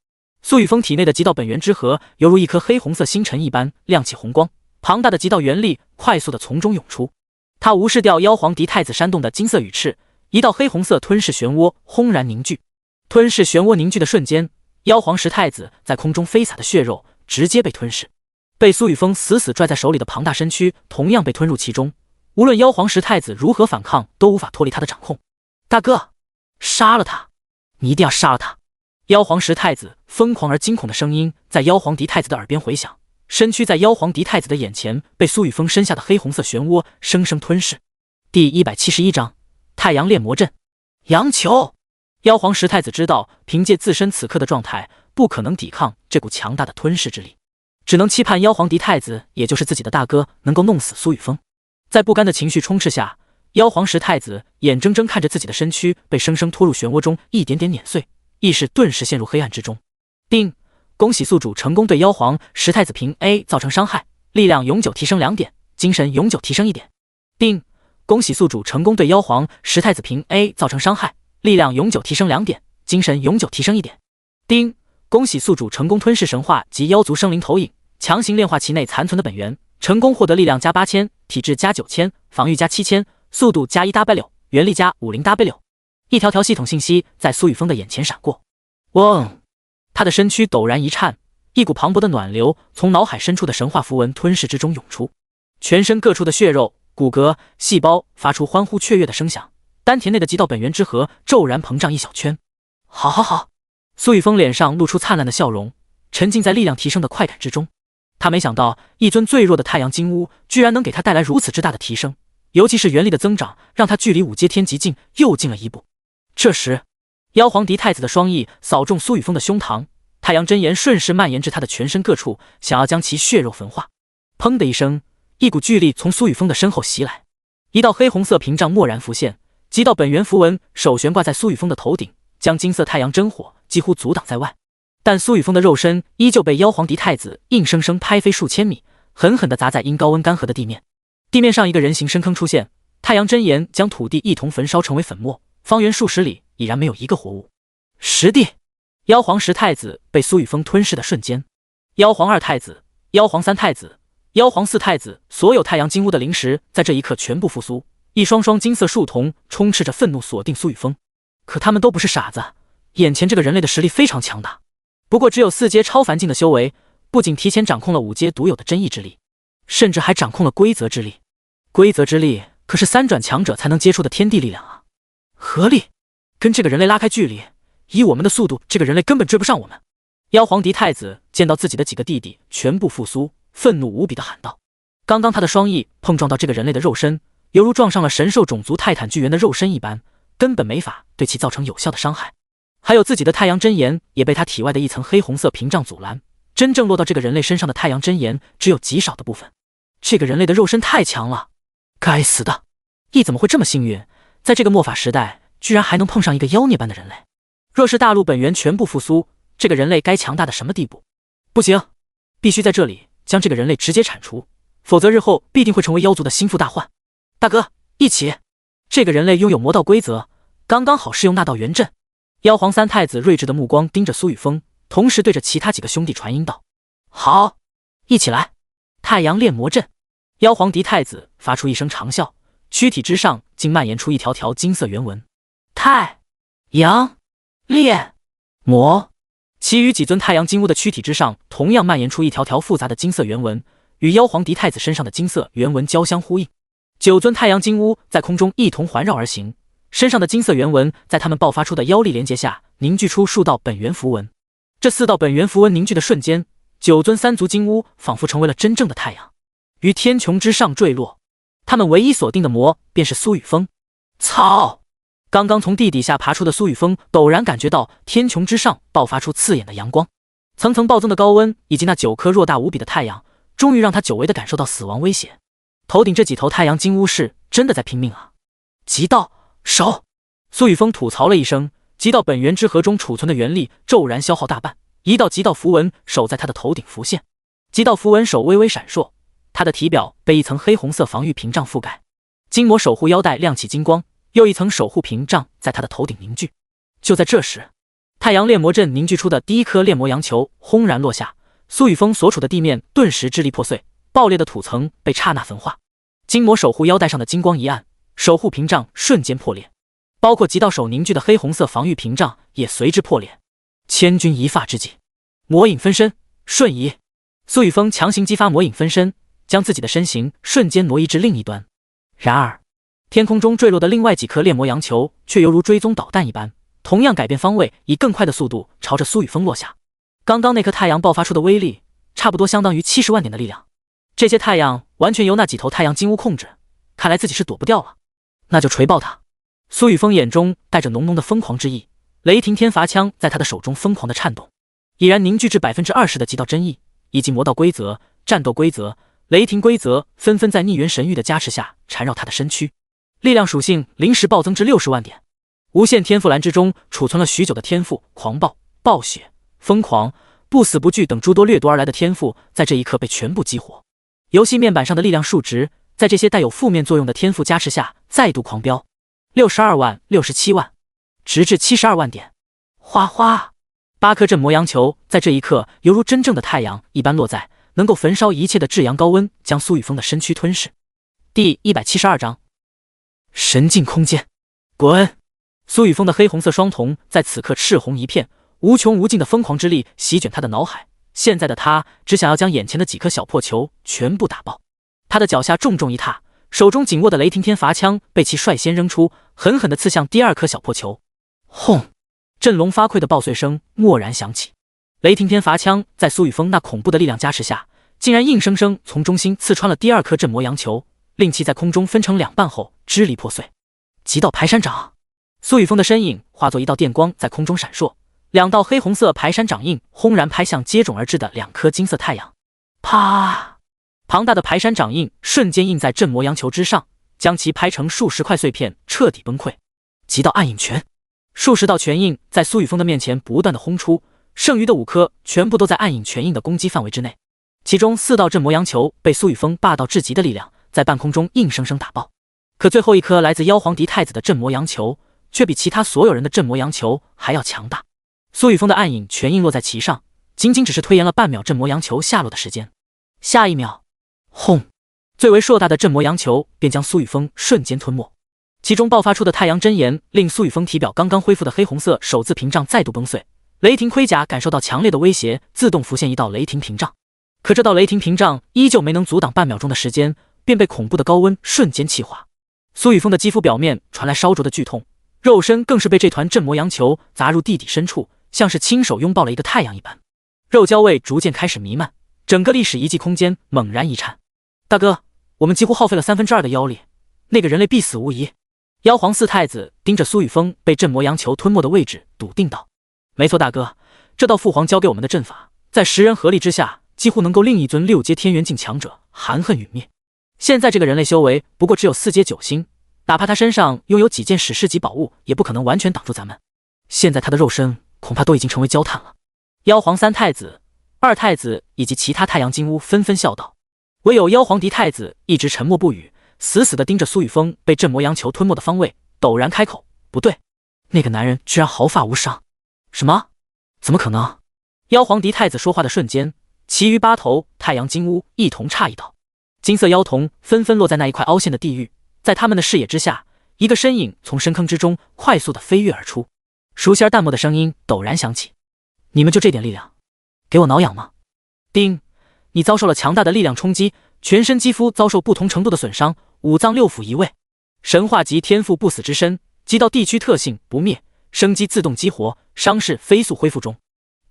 苏雨峰体内的极道本源之核犹如一颗黑红色星辰一般亮起红光，庞大的极道元力快速的从中涌出。他无视掉妖皇狄太子煽动的金色羽翅，一道黑红色吞噬漩涡轰然凝聚。吞噬漩涡凝聚的瞬间，妖皇石太子在空中飞洒的血肉直接被吞噬，被苏雨峰死死拽在手里的庞大身躯同样被吞入其中。无论妖皇石太子如何反抗，都无法脱离他的掌控。大哥，杀了他！你一定要杀了他！妖皇石太子疯狂而惊恐的声音在妖皇狄太子的耳边回响，身躯在妖皇狄太子的眼前被苏雨峰身下的黑红色漩涡生生吞噬。第171章太阳炼魔阵。阳球！妖皇石太子知道，凭借自身此刻的状态，不可能抵抗这股强大的吞噬之力，只能期盼妖皇狄太子，也就是自己的大哥，能够弄死苏雨峰。在不甘的情绪充斥下，妖皇石太子眼睁睁看着自己的身躯被生生拖入漩涡中，一点点碾碎，意识顿时陷入黑暗之中。叮！恭喜宿主成功对妖皇石太子平 A 造成伤害，力量永久提升2点，精神永久提升1点。叮！恭喜宿主成功对妖皇石太子平 A 造成伤害，力量永久提升2点，精神永久提升1点。叮！恭喜宿主成功吞噬神话及妖族生灵投影，强行炼化其内残存的本源，成功获得力量加8000，体质加9000，防御加7000，速度加1W，元力加50W。一条条系统信息在苏雨峰的眼前闪过。嗡！他的身躯陡然一颤，一股磅礴的暖流从脑海深处的神话符文吞噬之中涌出，全身各处的血肉、骨骼、细胞发出欢呼雀跃的声响，丹田内的极道本源之核骤然膨胀一小圈。好好好！苏雨峰脸上露出灿烂的笑容，沉浸在力量提升的快感之中。他没想到一尊最弱的太阳金乌居然能给他带来如此之大的提升，尤其是元力的增长，让他距离5阶天级境又近了一步。这时，妖皇狄太子的双翼扫中苏雨峰的胸膛，太阳真炎顺势蔓延至他的全身各处，想要将其血肉焚化。砰的一声，一股巨力从苏雨峰的身后袭来，一道黑红色屏障蓦然浮现，极道本源符文手悬挂在苏雨峰的头顶，将金色太阳真火几乎阻挡在外。但苏雨峰的肉身依旧被妖皇狄太子硬生生拍飞数千米，狠狠地砸在因高温干涸的地面。地面上一个人形深坑出现，太阳真炎将土地一同焚烧成为粉末，方圆数十里已然没有一个活物。实地，妖皇10太子被苏雨峰吞噬的瞬间，妖皇2太子、妖皇3太子、妖皇4太子，所有太阳金乌的灵石在这一刻全部复苏，一双双金色树瞳充斥着愤怒锁定苏雨峰。可他们都不是傻子，眼前这个人类的实力非常强大，不过只有4阶超凡境的修为，不仅提前掌控了5阶独有的真意之力，甚至还掌控了规则之力。规则之力可是3转强者才能接触的天地力量啊！合力跟这个人类拉开距离，以我们的速度，这个人类根本追不上我们。妖皇狄太子见到自己的几个弟弟全部复苏，愤怒无比地喊道：刚刚他的双翼碰撞到这个人类的肉身，犹如撞上了神兽种族泰坦巨猿的肉身一般，根本没法对其造成有效的伤害。还有自己的太阳真炎也被他体外的一层黑红色屏障阻拦，真正落到这个人类身上的太阳真炎只有极少的部分。这个人类的肉身太强了，该死的！翼怎么会这么幸运，在这个末法时代居然还能碰上一个妖孽般的人类？若是大陆本源全部复苏，这个人类该强大到什么地步？不行，必须在这里将这个人类直接铲除，否则日后必定会成为妖族的心腹大患。大哥，一起！这个人类拥有魔道规则，刚刚好适用那道元阵。妖皇3太子睿智的目光盯着苏雨峰，同时对着其他几个兄弟传音道：好，一起来！太阳炼魔阵。妖皇狄太子发出一声长啸，躯体之上竟蔓延出一条条金色圆纹。太阳炼魔。其余几尊太阳金乌的躯体之上同样蔓延出一条条复杂的金色圆纹，与妖皇狄太子身上的金色圆纹交相呼应。9尊太阳金乌在空中一同环绕而行，身上的金色圆纹在他们爆发出的妖力连接下凝聚出数道本源符文。这4道本源符文凝聚的瞬间，9尊3族金乌仿佛成为了真正的太阳，于天穹之上坠落。他们唯一锁定的魔便是苏雨峰。操！刚刚从地底下爬出的苏雨峰陡然感觉到天穹之上爆发出刺眼的阳光，层层暴增的高温以及那9颗偌大无比的太阳，终于让他久违地感受到死亡威胁。头顶这几头太阳金乌是真的在拼命啊！极道手！苏雨峰吐槽了一声，极道本源之河中储存的元力骤然消耗大半，一道极道符文手在他的头顶浮现。极道符文手微微闪烁，他的体表被一层黑红色防御屏障覆盖，金魔守护腰带亮起金光，又一层守护屏障在他的头顶凝聚。就在这时，太阳炼魔阵凝聚出的第一颗炼魔阳球轰然落下，苏雨峰所处的地面顿时支离破碎，爆裂的土层被刹那焚化。金魔守护腰带上的金光一暗，守护屏障瞬间破裂，包括极道手凝聚的黑红色防御屏障也随之破裂。千钧一发之际，魔影分身瞬移。苏雨峰强行激发魔影分身，将自己的身形瞬间挪移至另一端。然而天空中坠落的另外几颗炼魔阳球却犹如追踪导弹一般，同样改变方位，以更快的速度朝着苏雨峰落下。刚刚那颗太阳爆发出的威力差不多相当于70万点的力量，这些太阳完全由那几头太阳金乌控制，看来自己是躲不掉了，那就锤爆他！苏雨峰眼中带着浓浓的疯狂之意，雷霆天罚枪在他的手中疯狂的颤动，已然凝聚至20%的极道真意，以及魔道规则、战斗规则、雷霆规则纷纷在逆元神域的加持下缠绕他的身躯。力量属性临时暴增至60万点，无限天赋栏之中储存了许久的天赋狂暴、暴血、疯狂、不死不惧等诸多掠夺而来的天赋，在这一刻被全部激活。游戏面板上的力量数值在这些带有负面作用的天赋加持下再度狂飙，62万、67万，直至72万点。哗哗，8颗镇魔阳球在这一刻犹如真正的太阳一般落在能够焚烧一切的至阳高温，将苏雨峰的身躯吞噬。第172章神境空间，滚！苏雨峰的黑红色双瞳在此刻赤红一片，无穷无尽的疯狂之力席卷他的脑海。现在的他只想要将眼前的几颗小破球全部打爆。他的脚下重重一踏，手中紧握的雷霆天罚枪被其率先扔出，狠狠地刺向第2颗小破球。轰！振聋发聩的爆碎声蓦然响起。雷霆天罚枪在苏雨峰那恐怖的力量加持下，竟然硬生生从中心刺穿了第二颗镇魔阳球，令其在空中分成两半后支离破碎。极道排山掌，苏雨峰的身影化作一道电光在空中闪烁，两道黑红色排山掌印轰然拍向接踵而至的两颗金色太阳。啪！庞大的排山掌印瞬间印在镇魔阳球之上，将其拍成数十块碎片，彻底崩溃。极道暗影拳，数十道拳印在苏雨峰的面前不断的轰出，剩余的5颗全部都在暗影拳印的攻击范围之内。其中4道镇魔阳球被苏雨峰霸道至极的力量在半空中硬生生打爆，可最后一颗来自妖皇狄太子的镇魔阳球却比其他所有人的镇魔阳球还要强大。苏雨峰的暗影拳印落在其上，仅仅只是推延了半秒镇魔阳球下落的时间。下一秒，轰！最为硕大的镇魔阳球便将苏雨峰瞬间吞没，其中爆发出的太阳真炎令苏雨峰体表刚刚恢复的黑红色手字屏障再度崩碎。雷霆盔甲感受到强烈的威胁，自动浮现一道雷霆屏障，可这道雷霆屏障依旧没能阻挡半秒钟的时间，便被恐怖的高温瞬间气化。苏雨峰的肌肤表面传来烧灼的剧痛，肉身更是被这团镇魔阳球砸入地底深处，像是亲手拥抱了一个太阳一般，肉焦味逐渐开始弥漫，整个历史遗迹空间猛然一颤。大哥，我们几乎耗费了2/3的妖力，那个人类必死无疑。妖皇4太子盯着苏雨峰被镇魔阳球吞没的位置笃定道：没错大哥，这道父皇教给我们的阵法在10人合力之下几乎能够令一尊6阶天元境强者含恨陨灭。现在这个人类修为不过只有4阶9星，哪怕他身上拥有几件史诗级宝物，也不可能完全挡住咱们。现在他的肉身恐怕都已经成为焦炭了。妖皇3太子、2太子以及其他太阳金乌纷纷笑道，唯有妖皇狄太子一直沉默不语，死死地盯着苏雨峰被镇魔阳球吞没的方位，陡然开口：不对，那个男人居然毫发无伤。什么？怎么可能？妖皇狄太子说话的瞬间，其余8头太阳金乌一同诧异道。金色妖瞳纷纷落在那一块凹陷的地域，在他们的视野之下，一个身影从深坑之中快速地飞跃而出。熟悉而淡漠的声音陡然响起：你们就这点力量，给我挠痒吗？叮！你遭受了强大的力量冲击，全身肌肤遭受不同程度的损伤，5脏6腑移位。神话级天赋不死之身，极道地区特性不灭，生机自动激活，伤势飞速恢复中。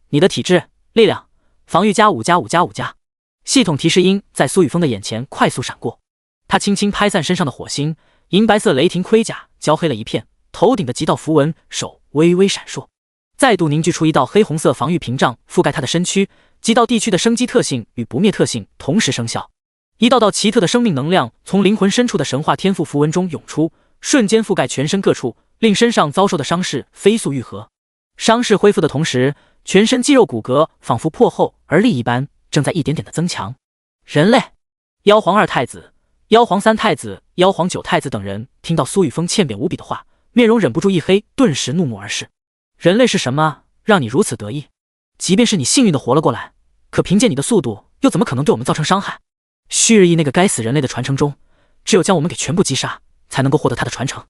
你的体质、力量、防御+5+5+5+。系统提示音在苏雨峰的眼前快速闪过，他轻轻拍散身上的火星，银白色雷霆盔甲焦黑了一片，头顶的极道符文手微微闪烁，再度凝聚出一道黑红色防御屏障，覆盖他的身躯。极道地区的生机特性与不灭特性同时生效，一道道奇特的生命能量从灵魂深处的神话天赋符文中涌出，瞬间覆盖全身各处，令身上遭受的伤势飞速愈合。伤势恢复的同时，全身肌肉骨骼仿佛破后而立一般，正在一点点的增强。人类，妖皇2太子、妖皇3太子、妖皇9太子等人听到苏雨峰欠扁无比的话，面容忍不住一黑，顿时怒目而视。人类是什么让你如此得意？即便是你幸运的活了过来，可凭借你的速度，又怎么可能对我们造成伤害？旭日翼那个该死人类的传承中，只有将我们给全部击杀，才能够获得他的传承。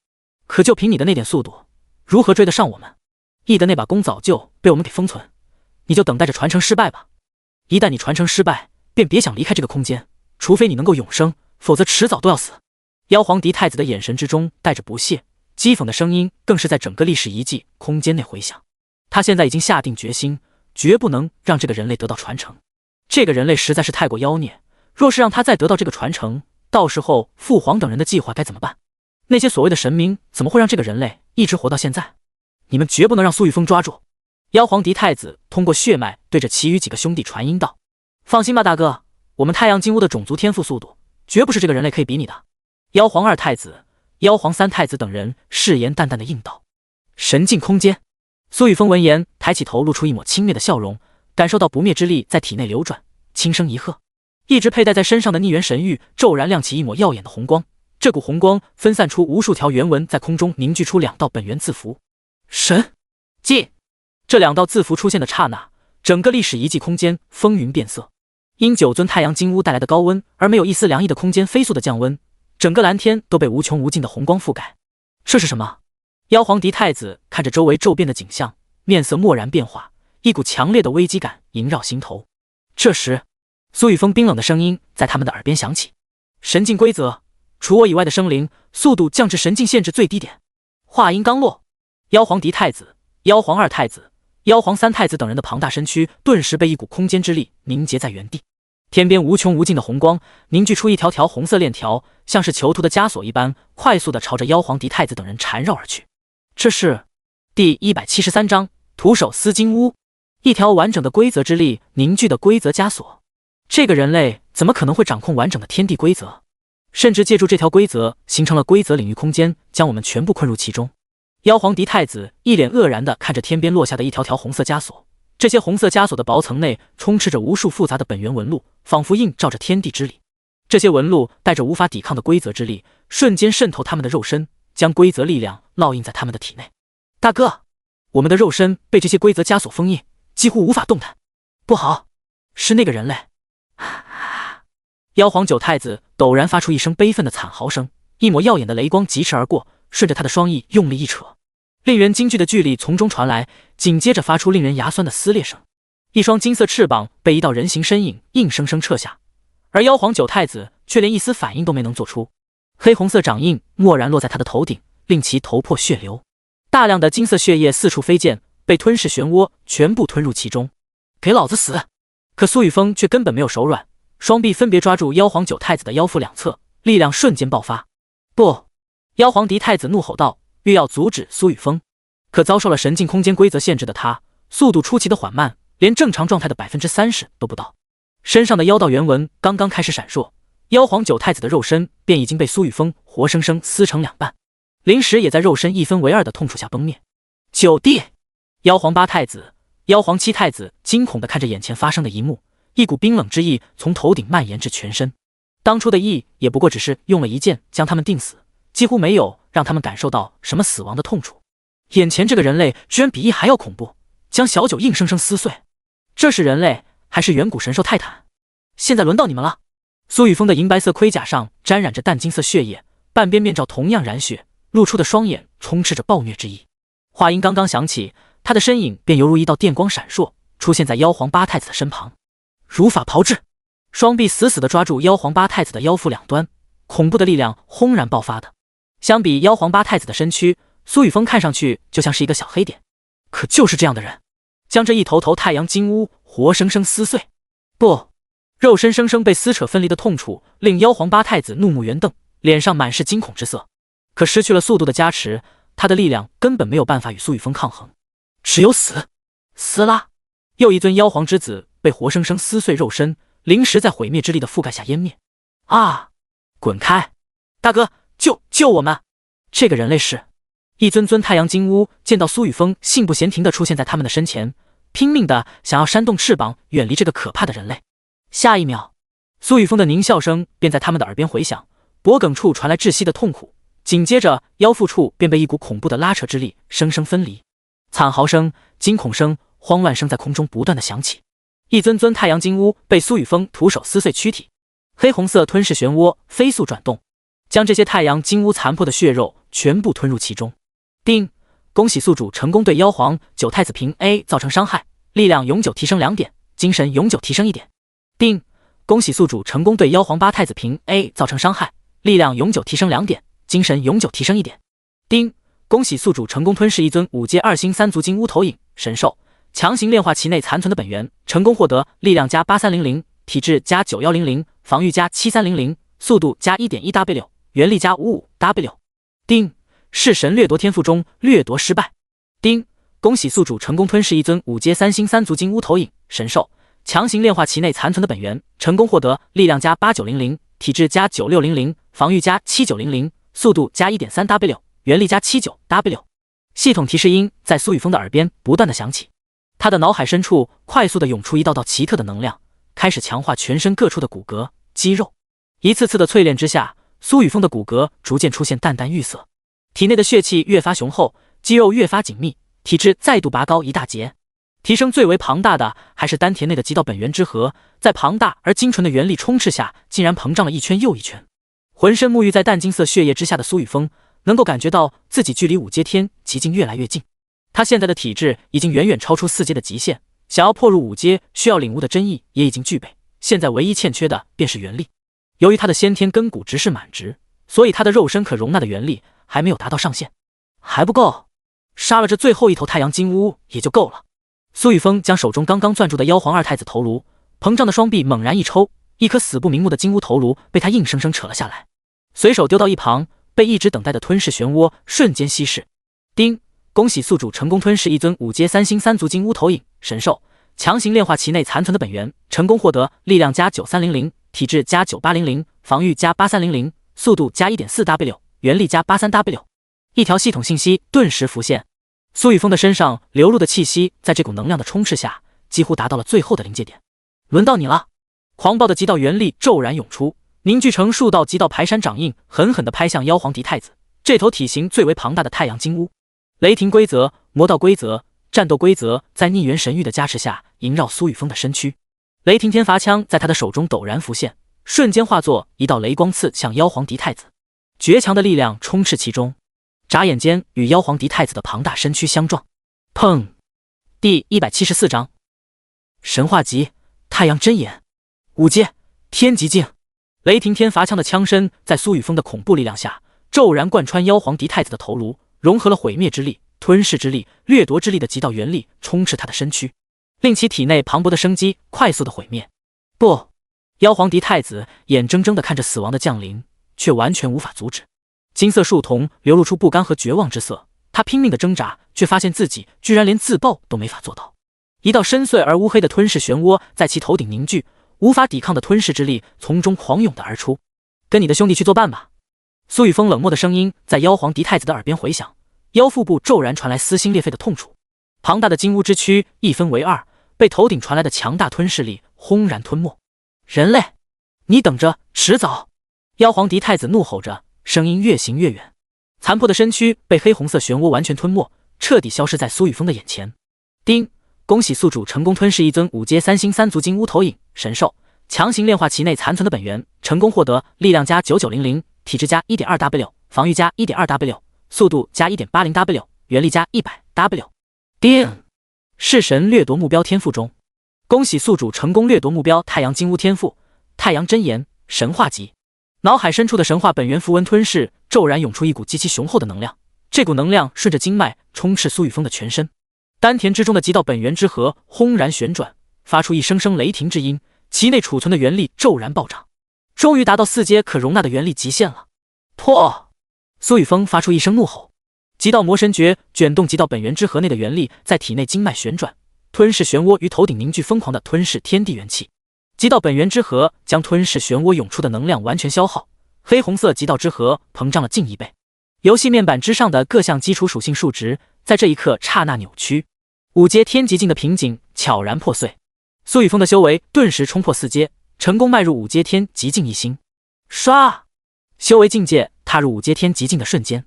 可就凭你的那点速度，如何追得上我们？翼的那把弓早就被我们给封存，你就等待着传承失败吧。一旦你传承失败，便别想离开这个空间，除非你能够永生，否则迟早都要死。妖皇狄太子的眼神之中带着不屑，讥讽的声音更是在整个历史遗迹空间内回响。他现在已经下定决心，绝不能让这个人类得到传承。这个人类实在是太过妖孽，若是让他再得到这个传承，到时候父皇等人的计划该怎么办？那些所谓的神明怎么会让这个人类一直活到现在？你们绝不能让苏雨峰抓住。妖皇狄太子通过血脉对着其余几个兄弟传音道：放心吧大哥，我们太阳金乌的种族天赋速度绝不是这个人类可以比拟的。妖皇2太子、妖皇3太子等人誓言淡淡的应道。神境空间。苏雨峰闻言抬起头，露出一抹轻蔑的笑容，感受到不灭之力在体内流转，轻声一喝，一直佩戴在身上的逆元神玉骤然亮起一抹耀眼的红光，这股红光分散出无数条原纹，在空中凝聚出2道本源字符。神界。这2道字符出现的刹那，整个历史遗迹空间风云变色，因9尊太阳金乌带来的高温而没有一丝凉意的空间飞速的降温，整个蓝天都被无穷无尽的红光覆盖。这是什么？妖皇狄太子看着周围骤变的景象，面色蓦然变化，一股强烈的危机感萦绕心头。这时，苏雨峰冰冷的声音在他们的耳边响起：神境规则，除我以外的生灵速度降至神境限制最低点。话音刚落，妖皇狄太子、妖皇二太子、妖皇三太子等人的庞大身躯顿时被一股空间之力凝结在原地。天边无穷无尽的红光凝聚出一条条红色链条，像是囚徒的枷锁一般，快速地朝着妖皇嫡太子等人缠绕而去。这是第173章徒手撕金乌，一条完整的规则之力凝聚的规则枷锁。这个人类怎么可能会掌控完整的天地规则？甚至借助这条规则形成了规则领域空间，将我们全部困入其中。妖皇嫡太子一脸愕然地看着天边落下的一条条红色枷锁，这些红色枷锁的薄层内充斥着无数复杂的本源纹路，仿佛映照着天地之力。这些纹路带着无法抵抗的规则之力，瞬间渗透他们的肉身，将规则力量烙印在他们的体内。大哥，我们的肉身被这些规则枷锁封印，几乎无法动弹。不好，是那个人类！妖皇九太子陡然发出一声悲愤的惨嚎声，一抹耀眼的雷光疾驰而过，顺着他的双翼用力一扯，令人惊惧的巨力从中传来，紧接着发出令人牙酸的撕裂声。一双金色翅膀被一道人形身影硬生生撤下，而妖皇九太子却连一丝反应都没能做出。黑红色掌印蓦然落在他的头顶，令其头破血流，大量的金色血液四处飞溅，被吞噬漩涡全部吞入其中。给老子死！可苏雨峰却根本没有手软，双臂分别抓住妖皇九太子的腰腹两侧，力量瞬间爆发。不！妖皇嫡太子怒吼道，欲要阻止苏雨峰，可遭受了神境空间规则限制的他，速度出奇的缓慢，连正常状态的30%都不到。身上的妖道原纹刚刚开始闪烁，妖皇九太子的肉身便已经被苏雨峰活生生撕成两半，灵石也在肉身1分为2的痛楚下崩灭。九弟！妖皇八太子、妖皇七太子惊恐地看着眼前发生的一幕，一股冰冷之意从头顶蔓延至全身。当初的意也不过只是用了一剑将他们定死，几乎没有让他们感受到什么死亡的痛楚。眼前这个人类居然比意还要恐怖，将小九硬生生撕碎。这是人类还是远古神兽泰坦？现在轮到你们了！苏雨峰的银白色盔甲上沾染着淡金色血液，半边面罩同样染血，露出的双眼充斥着暴虐之意。话音刚刚响起，他的身影便犹如一道电光闪烁，出现在妖皇八太子的身旁。如法炮制，双臂死死地抓住妖皇八太子的腰腹两端，恐怖的力量轰然爆发的。相比妖皇八太子的身躯，苏雨峰看上去就像是一个小黑点。可就是这样的人，将这一头头太阳金乌活生生撕碎。不，肉身生生被撕扯分离的痛楚令妖皇八太子怒目圆瞪，脸上满是惊恐之色。可失去了速度的加持，他的力量根本没有办法与苏雨峰抗衡，只有死。撕拉！又一尊妖皇之子被活生生撕碎肉身，灵石在毁灭之力的覆盖下湮灭。啊！滚开！大哥，救我们！这个人类是……一尊尊太阳金乌见到苏雨峰信步闲庭地出现在他们的身前，拼命地想要扇动翅膀远离这个可怕的人类。下一秒，苏雨峰的狞笑声便在他们的耳边回响，脖颈处传来窒息的痛苦，紧接着腰腹处便被一股恐怖的拉扯之力生生分离。惨嚎声、惊恐声、慌乱声在空中不断的响起。一尊尊太阳金乌被苏雨峰徒手撕碎躯体，黑红色吞噬漩涡飞速转动，将这些太阳金乌残破的血肉全部吞入其中。丁，恭喜宿主成功对妖皇九太子平 A 造成伤害，力量永久提升2点，精神永久提升1点。丁，恭喜宿主成功对妖皇八太子平 A 造成伤害，力量永久提升2点，精神永久提升1点。丁，恭喜宿主成功吞噬一尊5阶2星3族金乌头影神兽，强行炼化其内残存的本源，成功获得力量加8300，体质加9100，防御加7300，速度加 1.1W， 原力加 55W。丁，弑神掠夺天赋中掠夺失败。丁，恭喜宿主成功吞噬一尊5阶3星3族金乌头影神兽，强行炼化其内残存的本源，成功获得力量加8900，体质加9600，防御加7900，速度加 1.3W， 原力加 79W。 系统提示音在苏雨峰的耳边不断的响起，他的脑海深处快速的涌出一道道奇特的能量，开始强化全身各处的骨骼肌肉。一次次的淬炼之下，苏雨峰的骨骼逐渐出现淡淡玉色，体内的血气越发雄厚，肌肉越发紧密，体质再度拔高一大截。提升最为庞大的还是丹田内的极道本源之核，在庞大而精纯的原力充斥下，竟然膨胀了一圈又一圈。浑身沐浴在淡金色血液之下的苏雨峰，能够感觉到自己距离5阶天极境越来越近。他现在的体质已经远远超出4阶的极限，想要破入5阶需要领悟的真意也已经具备，现在唯一欠缺的便是元力。由于他的先天根骨值是满值，所以他的肉身可容纳的元力还没有达到上限，还不够。杀了这最后一头太阳金乌也就够了。苏雨峰将手中刚刚攥住的妖皇二太子头颅，膨胀的双臂猛然一抽，一颗死不瞑目的金乌头颅被他硬生生扯了下来，随手丢到一旁，被一直等待的吞噬漩涡瞬间稀释。丁，恭喜宿主成功吞噬一尊5阶3星3族金乌头影神兽，强行炼化其内残存的本源，成功获得力量加9300，体质加9800，防御加8300，速度加 1.4W， 原力加83W。一条系统信息顿时浮现，苏雨峰的身上流露的气息在这股能量的充斥下，几乎达到了最后的临界点。轮到你了！狂暴的极道元力骤然涌出，凝聚成数道极道排山掌印，狠狠地拍向妖皇狄太子，这头体型最为庞大的太阳金乌。雷霆规则、魔道规则、战斗规则在逆元神域的加持下萦绕苏雨峰的身躯。雷霆天罚枪在他的手中陡然浮现，瞬间化作一道雷光刺向妖皇狄太子，绝强的力量充斥其中，眨眼间与妖皇狄太子的庞大身躯相撞。砰！第174章神话级太阳真眼5阶天极境。雷霆天罚枪的枪身在苏雨峰的恐怖力量下骤然贯穿妖皇狄太子的头颅，融合了毁灭之力、吞噬之力、掠夺之力的极道元力，充斥他的身躯，令其体内磅礴的生机快速的毁灭。不！妖皇狄太子眼睁睁地看着死亡的降临，却完全无法阻止。金色树瞳流露出不甘和绝望之色，他拼命的挣扎，却发现自己居然连自爆都没法做到。一道深邃而乌黑的吞噬漩涡在其头顶凝聚，无法抵抗的吞噬之力从中狂涌的而出。跟你的兄弟去作伴吧。苏雨峰冷漠的声音在妖皇狄太子的耳边回响，腰腹部骤然传来撕心裂肺的痛楚。庞大的金乌之躯一分为二，被头顶传来的强大吞噬力轰然吞没。人类，你等着，迟早！妖皇狄太子怒吼着，声音越行越远。残破的身躯被黑红色漩涡完全吞没，彻底消失在苏雨峰的眼前。丁，恭喜宿主成功吞噬一尊5阶3星3族金乌头影神兽，强行炼化其内残存的本源，成功获得力量加9900，体质加 1.2W， 防御加 1.2W， 速度加 1.80W， 原力加 100W。丁，弑神掠夺目标天赋中，恭喜宿主成功掠夺目标太阳金乌天赋太阳真言神话级。脑海深处的神话本源符文吞噬，骤然涌出一股极其雄厚的能量，这股能量顺着经脉充斥苏雨峰的全身，丹田之中的极道本源之核轰然旋转，发出一声声雷霆之音，其内储存的元力骤然暴涨，终于达到4阶可容纳的元力极限了。破！苏雨峰发出一声怒吼，极道魔神诀卷动极道本源之核内的元力在体内经脉旋转，吞噬漩涡于头顶凝聚，疯狂的吞噬天地元气。极道本源之核将吞噬漩涡涌出的能量完全消耗，黑红色极道之核膨胀了近1倍。游戏面板之上的各项基础属性数值在这一刻刹那扭曲，5阶天极境的瓶颈悄然破碎。苏雨峰的修为顿时冲破4阶，成功迈入5阶天极境1星。唰！修为境界踏入5阶天极境的瞬间，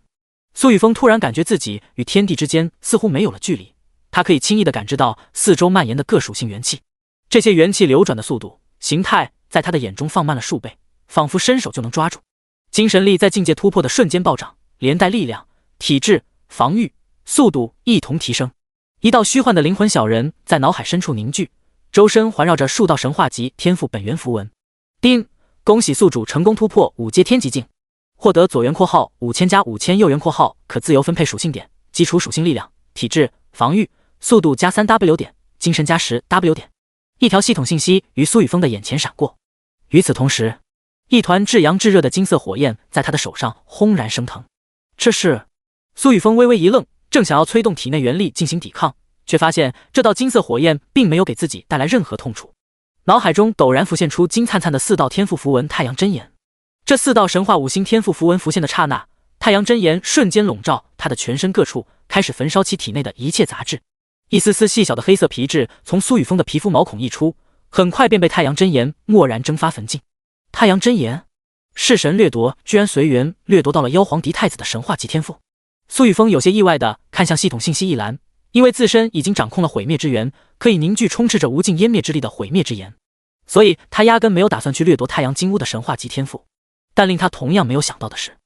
苏雨峰突然感觉自己与天地之间似乎没有了距离，他可以轻易地感知到四周蔓延的各属性元气，这些元气流转的速度、形态在他的眼中放慢了数倍，仿佛伸手就能抓住。精神力在境界突破的瞬间暴涨，连带力量、体质、防御、速度一同提升。一道虚幻的灵魂小人在脑海深处凝聚，周身环绕着数道神话级天赋本源符文。丁，恭喜宿主成功突破5阶天极境，获得左元括号5000加5000，右元括号可自由分配属性点，基础属性力量、体质、防御、速度加 3W 点，精神加 10W 点。一条系统信息于苏雨峰的眼前闪过，与此同时，一团至阳至热的金色火焰在他的手上轰然升腾。这是……苏雨峰微微一愣，正想要催动体内元力进行抵抗，却发现这道金色火焰并没有给自己带来任何痛楚。脑海中陡然浮现出金灿灿的4道天赋符文太阳真言。这4道神话5星天赋符文浮现的刹那，太阳真言瞬间笼罩他的全身各处，开始焚烧其体内的一切杂质。一丝丝细小的黑色皮质从苏雨峰的皮肤毛孔溢出，很快便被太阳真言蓦然蒸发焚尽。太阳真言，弑神掠夺居然随缘掠夺到了妖皇狄太子的神话级天赋。苏雨峰有些意外地看向系统信息一栏，因为自身已经掌控了毁灭之源，可以凝聚充斥着无尽湮灭之力的毁灭之炎，所以他压根没有打算去掠夺太阳金乌的神话级天赋。但令他同样没有想到的是，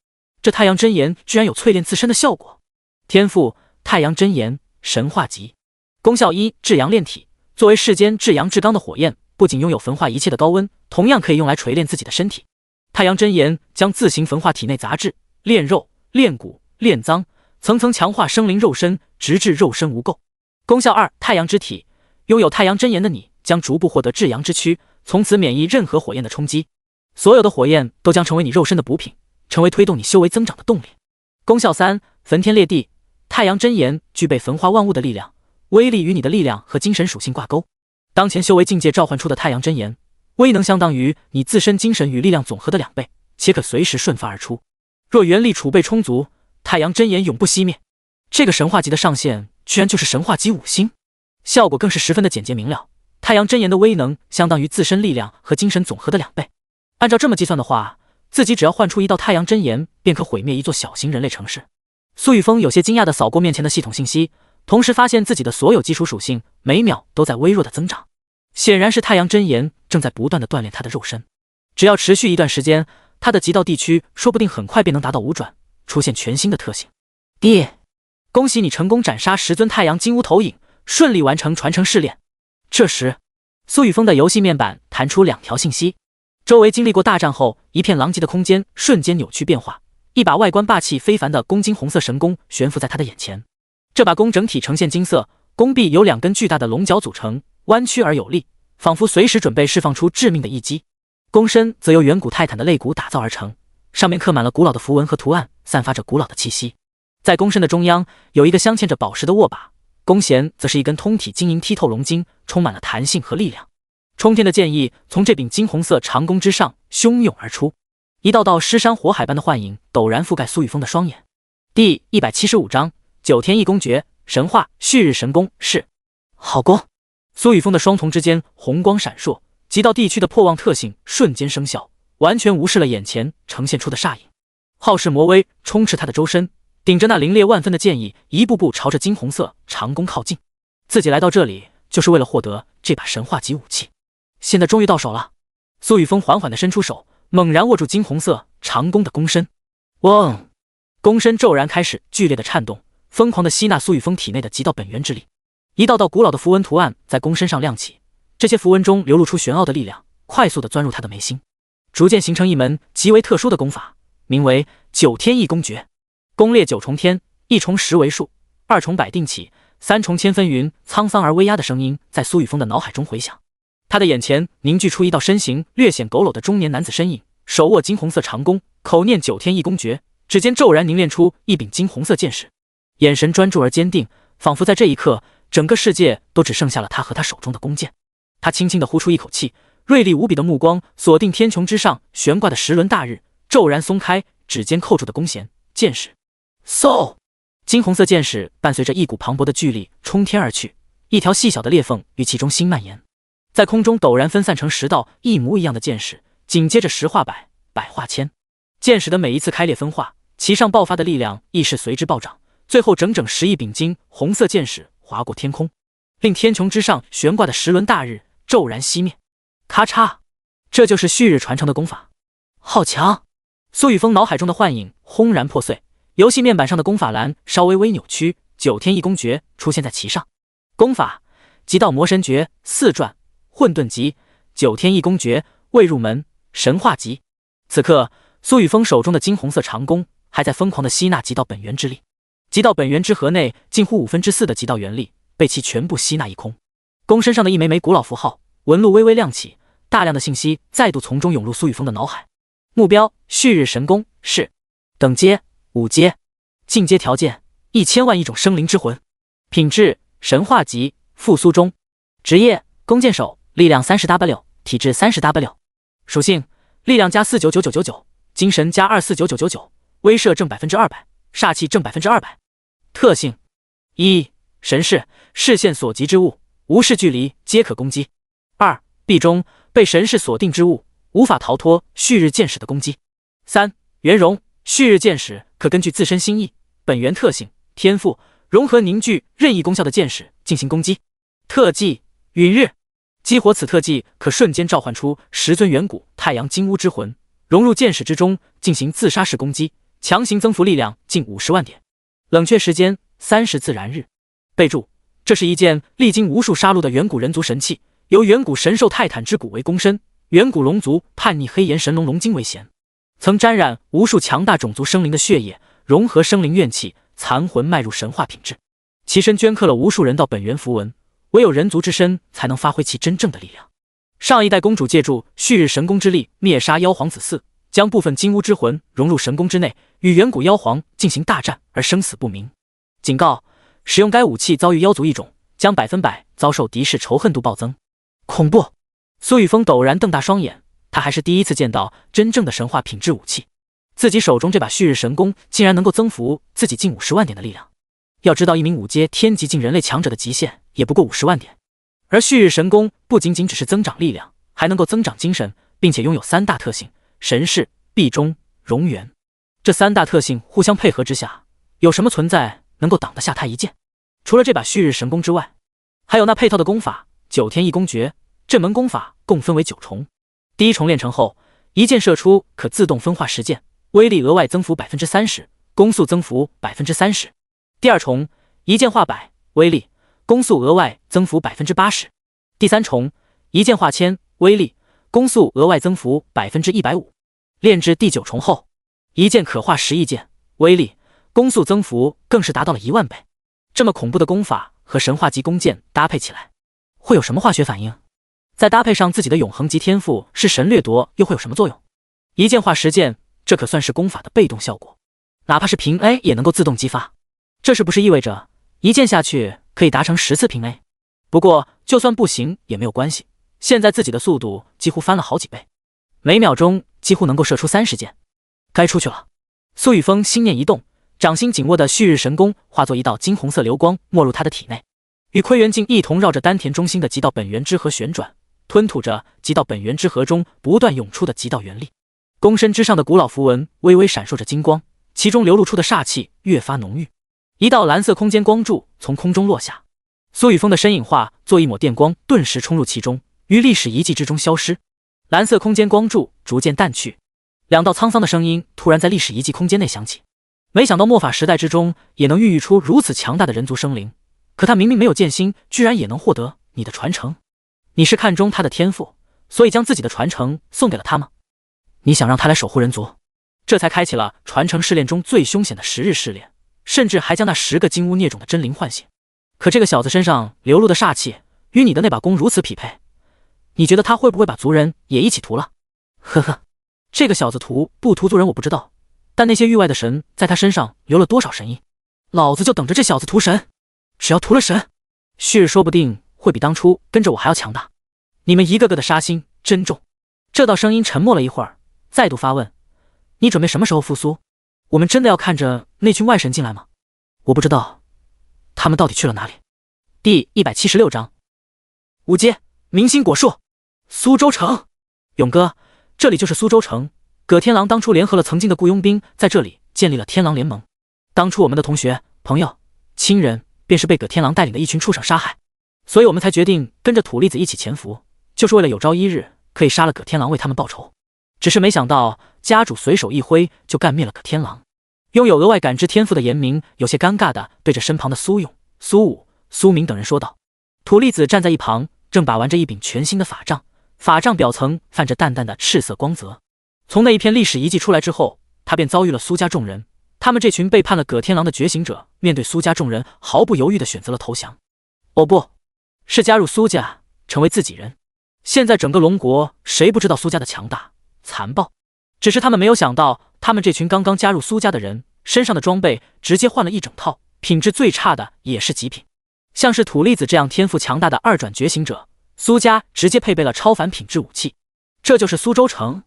这太阳真言居然有淬炼自身的效果。天赋：太阳真言神话级，功效1：至阳炼体。作为世间至阳至刚的火焰，不仅拥有焚化一切的高温，同样可以用来锤炼自己的身体。太阳真言将自行焚化体内杂质，炼肉、炼骨、炼脏，层层强化生灵肉身，直至肉身无垢。功效2：太阳之体。拥有太阳真言的你，将逐步获得至阳之躯，从此免疫任何火焰的冲击。所有的火焰都将成为你肉身的补品，成为推动你修为增长的动力。功效3：焚天裂地。太阳真言具备焚化万物的力量，威力与你的力量和精神属性挂钩。当前修为境界召唤出的太阳真言，威能相当于你自身精神与力量总和的2倍，且可随时瞬发而出。若元力储备充足，太阳真言永不熄灭。这个神话级的上限居然就是神话级5星，效果更是十分的简洁明了。太阳真言的威能相当于自身力量和精神总和的2倍。按照这么计算的话，自己只要换出1道太阳真言，便可毁灭一座小型人类城市。苏雨峰有些惊讶地扫过面前的系统信息，同时发现自己的所有基础属性每秒都在微弱的增长，显然是太阳真言正在不断地锻炼他的肉身。只要持续一段时间，他的极道地区说不定很快便能达到5转，出现全新的特性。弟，恭喜你成功斩杀10尊太阳金乌投影，顺利完成传承试炼。这时，苏雨峰的游戏面板弹出2条信息，周围经历过大战后一片狼藉的空间瞬间扭曲变化，一把外观霸气非凡的公金红色神弓悬浮在他的眼前。这把弓整体呈现金色，弓臂由2根巨大的龙角组成，弯曲而有力，仿佛随时准备释放出致命的一击。弓身则由远古泰坦的肋骨打造而成，上面刻满了古老的符文和图案，散发着古老的气息。在弓身的中央有一个镶嵌着宝石的握把，弓弦则是一根通体晶莹剔透龙筋，充满了弹性和力量。冲天的剑意从这柄金红色长弓之上汹涌而出，一道道尸山火海般的幻影陡然覆盖苏雨峰的双眼。第175章9天一弓诀，神话旭日神弓是好弓。苏雨峰的双瞳之间红光闪烁，极道地区的破妄特性瞬间生效，完全无视了眼前呈现出的煞影。浩世魔威充斥他的周身，顶着那凌冽万分的剑意，一步步朝着金红色长弓靠近。自己来到这里就是为了获得这把神话级武器，现在终于到手了。苏雨峰缓缓地伸出手，猛然握住金红色长弓的弓身。嗡！弓身骤然开始剧烈的颤动，疯狂地吸纳苏雨峰体内的极道本源之力。一道道古老的符文图案在弓身上亮起，这些符文中流露出玄奥的力量，快速地钻入他的眉心，逐渐形成一门极为特殊的功法，名为9天一弓诀。弓列9重天，1重10为数，2重百定起，3重千分云，沧桑而威压的声音在苏雨峰的脑海中回响。他的眼前凝聚出一道身形略显佝偻的中年男子身影，手握金红色长弓，口念9天一弓诀，指尖骤然凝练出一柄金红色剑矢，眼神专注而坚定，仿佛在这一刻整个世界都只剩下了他和他手中的弓箭。他轻轻地呼出一口气，锐利无比的目光锁定天穹之上悬挂的10轮大日，骤然松开指尖扣住的弓弦，剑矢嗖！金红色剑矢伴随着一股磅礴的巨力冲天而去，一条细小的裂缝于其中心蔓延，在空中陡然分散成10道一模一样的剑矢，紧接着10化百，百化千。剑矢的每一次开裂分化，其上爆发的力量亦是随之暴涨，最后整整11柄金红色剑矢划过天空，令天穹之上悬挂的10轮大日骤然熄灭。咔嚓！这就是旭日传承的功法，好强！苏雨峰脑海中的幻影轰然破碎，游戏面板上的功法栏稍微扭曲，9天一弓诀出现在其上。功法：极道魔神诀4转，混沌级，9天一弓诀，未入门，神话级。此刻，苏雨峰手中的金红色长弓还在疯狂地吸纳极道本源之力，极道本源之核内近乎4/5的极道元力被其全部吸纳一空。弓身上的一枚枚古老符号纹路微微亮起，大量的信息再度从中涌入苏雨峰的脑海。目标：旭日神弓是等阶5阶，进阶条件1000万亿种生灵之魂，品质神话级，复苏中，职业弓箭手，力量30W，体质30W，属性力量加4999999，精神加2499999，威慑正200%，煞气正200%。特性1神视，视线所及之物无视距离皆可攻击。2壁中被神视锁定之物无法逃脱旭日剑矢的攻击。3圆融，旭日剑矢可根据自身心意、本源特性、天赋融合凝聚任意功效的剑矢进行攻击。特技陨日，激活此特技可瞬间召唤出10尊远古太阳金乌之魂，融入剑矢之中进行自杀式攻击，强行增幅力量近50万点。冷却时间30自然日。备注：这是一件历经无数杀戮的远古人族神器，由远古神兽泰坦之骨为弓身，远古龙族叛逆黑岩神龙龙筋为弦，曾沾染无数强大种族生灵的血液，融合生灵怨气，残魂迈入神话品质，其身镌刻了无数人道本源符文，唯有人族之身才能发挥其真正的力量。上一代公主借助旭日神功之力灭杀妖皇子嗣，将部分金乌之魂融入神功之内，与远古妖皇进行大战而生死不明。警告：使用该武器遭遇妖族异种，将100%遭受敌视仇恨度暴增。恐怖！苏雨峰陡然瞪大双眼，他还是第一次见到真正的神话品质武器。自己手中这把旭日神功竟然能够增幅自己近50万点的力量。要知道，一名5阶天级境人类强者的极限也不过50万点。而旭日神功不仅仅只是增长力量，还能够增长精神，并且拥有3大特性：神视、壁中、熔元。这3大特性互相配合之下，有什么存在能够挡得下他一剑？除了这把旭日神功之外，还有那配套的功法9天一功诀。这门功法共分为9重，第一重练成后，一剑射出可自动分化10剑，威力额外增幅 30%， 攻速增幅 30%。第二重，一剑化100，威力、攻速额外增幅 80%。第三重，一剑化1000，威力、攻速额外增幅 150%。练至第9重后，一剑可化10亿剑，威力、攻速增幅更是达到了10000倍。这么恐怖的功法和神话级弓箭搭配起来，会有什么化学反应？再搭配上自己的永恒级天赋是神掠夺，又会有什么作用？一剑化10剑，这可算是功法的被动效果，哪怕是平 A 也能够自动激发。这是不是意味着一剑下去可以达成10次平 A？ 不过就算不行也没有关系，现在自己的速度几乎翻了好几倍，每秒钟几乎能够射出30剑。该出去了。苏雨峰心念一动，掌心紧握的旭日神功化作一道金红色流光没入他的体内，与窥元镜一同绕着丹田中心的极道本源之河旋转，吞吐着极道本源之河中不断涌出的极道元力。弓身之上的古老符文微微闪烁着金光，其中流露出的煞气越发浓郁。一道蓝色空间光柱从空中落下，苏雨峰的身影化作一抹电光，顿时冲入其中，于历史遗迹之中消失。蓝色空间光柱逐渐淡去，两道沧桑的声音突然在历史遗迹空间内响起。没想到末法时代之中也能孕育出如此强大的人族生灵，可他明明没有剑心，居然也能获得你的传承。你是看中他的天赋，所以将自己的传承送给了他吗？你想让他来守护人族，这才开启了传承试炼中最凶险的10日试炼，甚至还将那10个金乌孽种的真灵唤醒。可这个小子身上流露的煞气与你的那把弓如此匹配，你觉得他会不会把族人也一起屠了？呵呵，这个小子屠不屠族人我不知道，但那些域外的神在他身上留了多少神印，老子就等着这小子屠神。只要屠了神，旭日说不定会比当初跟着我还要强大。你们一个个的杀心真重。这道声音沉默了一会儿，再度发问：你准备什么时候复苏？我们真的要看着那群外神进来吗？我不知道他们到底去了哪里。第176章5阶明星果树。苏州城。勇哥，这里就是苏州城。葛天狼当初联合了曾经的雇佣兵，在这里建立了天狼联盟。当初我们的同学、朋友、亲人便是被葛天狼带领的一群畜生杀害，所以我们才决定跟着土栗子一起潜伏，就是为了有朝一日可以杀了葛天狼为他们报仇。只是没想到家主随手一挥就干灭了葛天狼。拥有额外感知天赋的严明有些尴尬地对着身旁的苏勇、苏武、苏明等人说道。土栗子站在一旁，正把玩着一柄全新的法杖，法杖表层泛着淡淡的赤色光泽。从那一片历史遗迹出来之后，他便遭遇了苏家众人，他们这群背叛了葛天狼的觉醒者，面对苏家众人毫不犹豫地选择了投降。哦不，是加入苏家，成为自己人。现在整个龙国谁不知道苏家的强大、残暴？只是他们没有想到，他们这群刚刚加入苏家的人身上的装备直接换了一整套，品质最差的也是极品。像是土栗子这样天赋强大的2转觉醒者，苏家直接配备了超凡品质武器。这就是苏州城？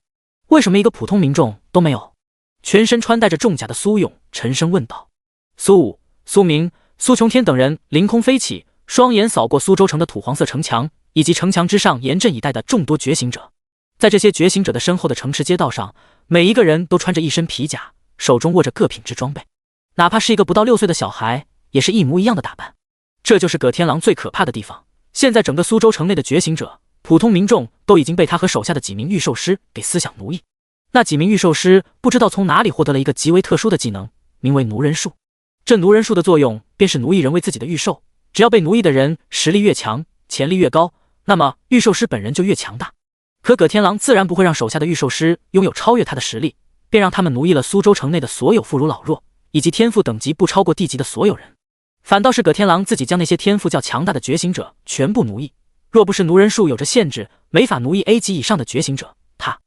为什么一个普通民众都没有？全身穿戴着重甲的苏勇沉声问道。苏武、苏明、苏琼天等人凌空飞起，双眼扫过苏州城的土黄色城墙，以及城墙之上严阵以待的众多觉醒者。在这些觉醒者的身后的城池街道上，每一个人都穿着一身皮甲，手中握着各品质装备，哪怕是一个不到6岁的小孩，也是一模一样的打扮。这就是葛天狼最可怕的地方。现在整个苏州城内的觉醒者、普通民众都已经被他和手下的几名御兽师给思想奴役。那几名御兽师不知道从哪里获得了一个极为特殊的技能，名为奴人术。这奴人术的作用便是奴役人为自己的御兽，只要被奴役的人实力越强，潜力越高，那么御兽师本人就越强大。可葛天狼自然不会让手下的御兽师拥有超越他的实力，便让他们奴役了苏州城内的所有妇孺老弱，以及天赋等级不超过地级的所有人。反倒是葛天狼自己将那些天赋较强大的觉醒者全部奴役，若不是奴人数有着限制，没法奴役 A 级以上的觉醒者，他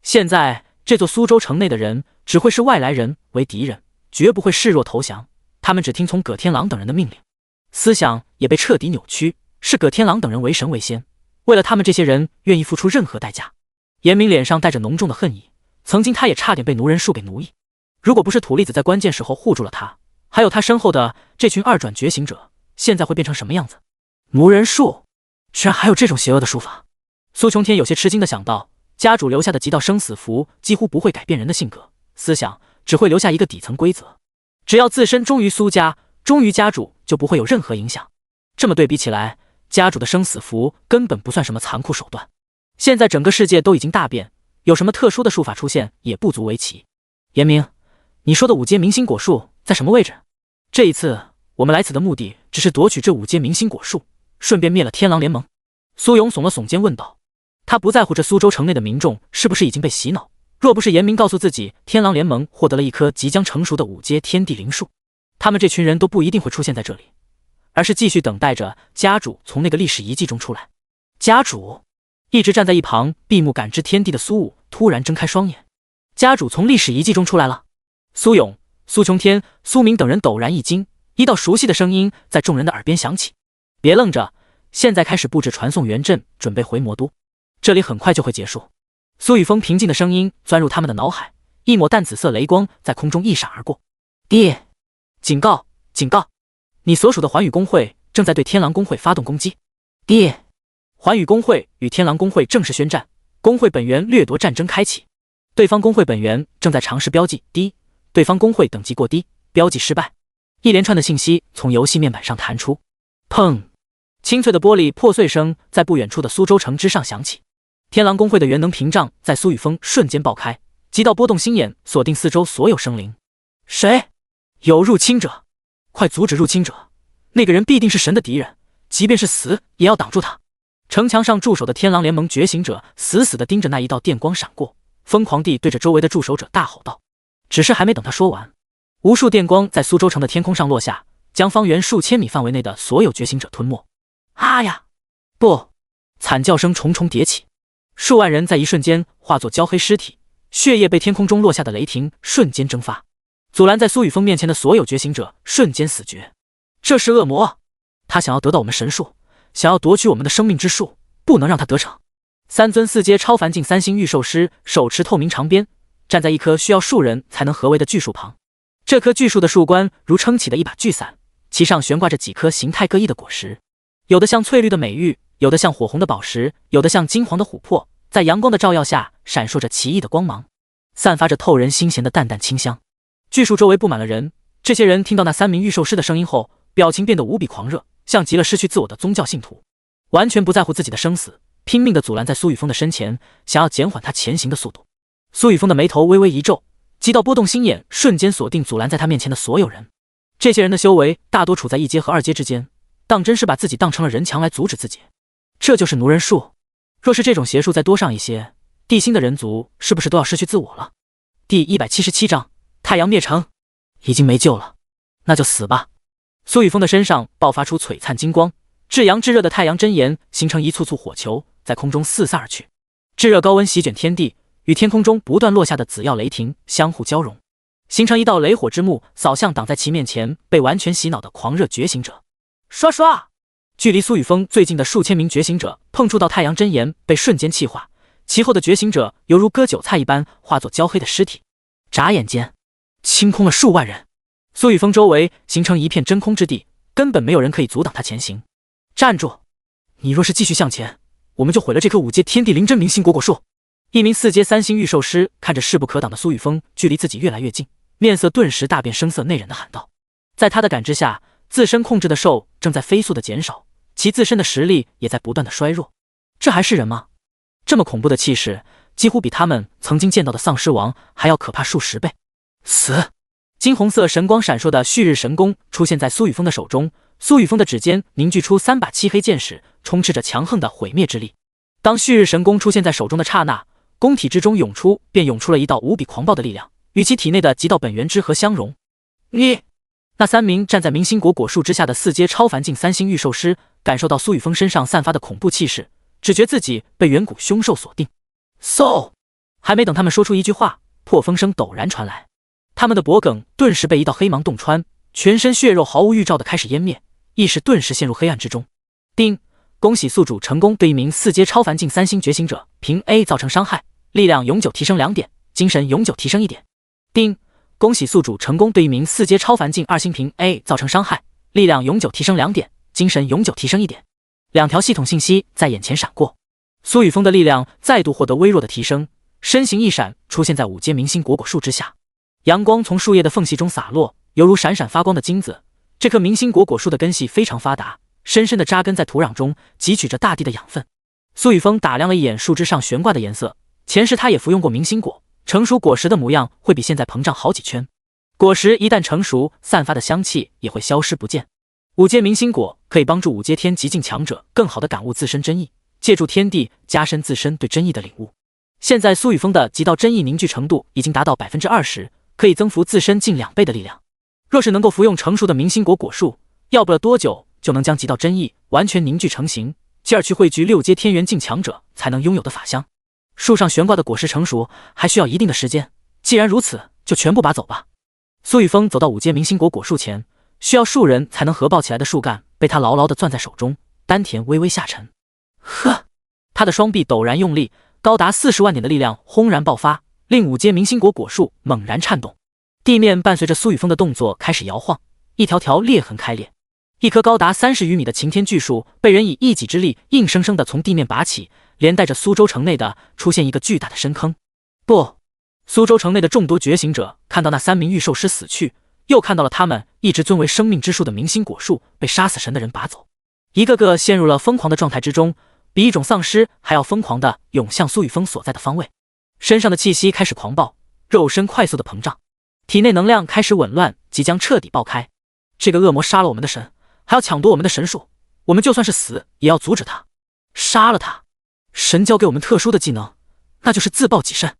现在这座苏州城内的人只会视外来人为敌人，绝不会示弱投降，他们只听从葛天狼等人的命令，思想也被彻底扭曲，视葛天狼等人为神为仙，为了他们这些人愿意付出任何代价。严明脸上带着浓重的恨意，曾经他也差点被奴人数给奴役，如果不是土栗子在关键时候护住了他，还有他身后的这群二转觉醒者，现在会变成什么样子？奴人术居然还有这种邪恶的术法！苏琼天有些吃惊的想到，家主留下的极道生死符几乎不会改变人的性格思想，只会留下一个底层规则，只要自身忠于苏家，忠于家主，就不会有任何影响。这么对比起来，家主的生死符根本不算什么残酷手段。现在整个世界都已经大变，有什么特殊的术法出现也不足为奇。严明，你说的五阶明星果树在什么位置？这一次我们来此的目的只是夺取这五阶明星果树，顺便灭了天狼联盟。苏勇耸了耸肩问道。他不在乎这苏州城内的民众是不是已经被洗脑，若不是严明告诉自己天狼联盟获得了一棵即将成熟的五阶天地灵树，他们这群人都不一定会出现在这里，而是继续等待着家主从那个历史遗迹中出来。家主一直站在一旁闭目感知天地的苏武突然睁开双眼，家主从历史遗迹中出来了。苏勇、苏琼天、苏明等人陡然一惊，一道熟悉的声音在众人的耳边响起：别愣着，现在开始布置传送援阵，准备回魔都，这里很快就会结束。苏雨峰平静的声音钻入他们的脑海，一抹淡紫色雷光在空中一闪而过。爹，警告，警告，你所属的环宇公会正在对天狼公会发动攻击。爹，环宇公会与天狼公会正式宣战，公会本源掠夺战争开启，对方公会本源正在尝试标记低，对方公会等级过低，标记失败。一连串的信息从游戏面板上弹出，砰！清脆的玻璃破碎声在不远处的苏州城之上响起。天狼公会的元能屏障在苏雨峰瞬间爆开，极道波动心眼锁定四周所有生灵。谁？有入侵者！快阻止入侵者！那个人必定是神的敌人，即便是死也要挡住他。城墙上驻守的天狼联盟觉醒者死死地盯着那一道电光闪过，疯狂地对着周围的驻守者大吼道。只是还没等他说完，无数电光在苏州城的天空上落下，将方圆数千米范围内的所有觉醒者吞没。啊呀！不！惨叫声重重叠起，数万人在一瞬间化作焦黑尸体，血液被天空中落下的雷霆瞬间蒸发，阻拦在苏雨峰面前的所有觉醒者瞬间死绝。这是恶魔，他想要得到我们神树，想要夺取我们的生命之树，不能让他得逞。三尊四阶超凡境三星御兽师手持透明长鞭，站在一棵需要数人才能合围的巨树旁。这棵巨树的树冠如撑起的一把巨伞，其上悬挂着几颗形态各异的果实，有的像翠绿的美玉，有的像火红的宝石，有的像金黄的琥珀，在阳光的照耀下闪烁着奇异的光芒，散发着透人心弦的淡淡清香。巨树周围布满了人，这些人听到那三名御兽师的声音后，表情变得无比狂热，像极了失去自我的宗教信徒，完全不在乎自己的生死，拼命地阻拦在苏雨峰的身前，想要减缓他前行的速度。苏雨峰的眉头微微一皱，极道波动心眼瞬间锁定阻拦在他面前的所有人。这些人的修为大多处在一阶和二阶之间，当真是把自己当成了人墙来阻止自己。这就是奴人术。若是这种邪术再多上一些，地心的人族是不是都要失去自我了？第177章太阳灭城，已经没救了，那就死吧。苏雨峰的身上爆发出璀璨金光，至阳至热的太阳真炎形成一簇簇火球，在空中四散而去。炙热高温席卷天地，与天空中不断落下的紫耀雷霆相互交融，形成一道雷火之幕，扫向挡在其面前被完全洗脑的狂热觉醒者。刷刷！距离苏雨峰最近的数千名觉醒者碰触到太阳真炎，被瞬间气化，其后的觉醒者犹如割韭菜一般化作焦黑的尸体。眨眼间，清空了数万人，苏雨峰周围形成一片真空之地，根本没有人可以阻挡他前行。站住！你若是继续向前，我们就毁了这棵五阶天地灵真明星果果树。一名四阶三星御兽师看着势不可挡的苏雨峰距离自己越来越近，面色顿时大变，声色内荏的喊道。在他的感知下，自身控制的兽正在飞速的减少，其自身的实力也在不断的衰弱。这还是人吗？这么恐怖的气势，几乎比他们曾经见到的丧尸王还要可怕数十倍。死！金红色神光闪烁的旭日神弓出现在苏雨峰的手中，苏雨峰的指尖凝聚出3把漆黑剑矢，充斥着强横的毁灭之力。当旭日神弓出现在手中的刹那，弓体之中涌出了一道无比狂暴的力量，与其体内的极道本源之和相融。你那3名站在明星果果树之下的4阶超凡境3星御兽师，感受到苏雨峰身上散发的恐怖气势，只觉自己被远古凶兽锁定。嗖！还没等他们说出一句话，破风声陡然传来，他们的脖颈顿时被一道黑芒洞穿，全身血肉毫无预兆的开始湮灭，意识顿时陷入黑暗之中。叮！恭喜宿主成功对一名4阶超凡境3星觉醒者凭 A 造成伤害，力量永久提升2点，精神永久提升1点。叮！恭喜宿主成功对一名4阶超凡境2星凭 A 造成伤害，力量永久提升2点，精神永久提升1点。2条系统信息在眼前闪过，苏雨峰的力量再度获得微弱的提升，身形一闪，出现在5阶明星果果树之下。阳光从树叶的缝隙中洒落，犹如闪闪发光的金子。这棵明星果果树的根系非常发达，深深地扎根在土壤中，汲取着大地的养分。苏雨峰打量了一眼树枝上悬挂的颜色，前世他也服用过明星果，成熟果实的模样会比现在膨胀好几圈。果实一旦成熟，散发的香气也会消失不见。5阶明星果可以帮助5阶天极境强者更好地感悟自身真意，借助天地加深自身对真意的领悟。现在苏雨峰的极道真意凝聚程度已经达到 20%， 可以增幅自身近2倍的力量。若是能够服用成熟的明星果果树，要不了多久就能将极道真意完全凝聚成型，继而去汇聚6阶天元境强者才能拥有的法香。树上悬挂的果实成熟还需要一定的时间，既然如此，就全部拔走吧。苏雨峰走到5阶明星果果树前，需要数人才能合抱起来的树干被他牢牢地攥在手中，丹田微微下沉。呵，他的双臂陡然用力，高达40万点的力量轰然爆发，令5阶明星果果树猛然颤动。地面伴随着苏雨峰的动作开始摇晃，一条条裂痕开裂。一棵高达30余米的擎天巨树被人以一己之力硬生生地从地面拔起，连带着苏州城内的出现一个巨大的深坑。不，苏州城内的众多觉醒者看到那3名御兽师死去，又看到了他们一直尊为生命之树的明星果树被杀死神的人拔走，一个个陷入了疯狂的状态之中，比一种丧尸还要疯狂地涌向苏雨峰所在的方位。身上的气息开始狂暴，肉身快速的膨胀，体内能量开始紊乱，即将彻底爆开。这个恶魔杀了我们的神，还要抢夺我们的神术，我们就算是死也要阻止他，杀了他。神教给我们特殊的技能，那就是自爆己身，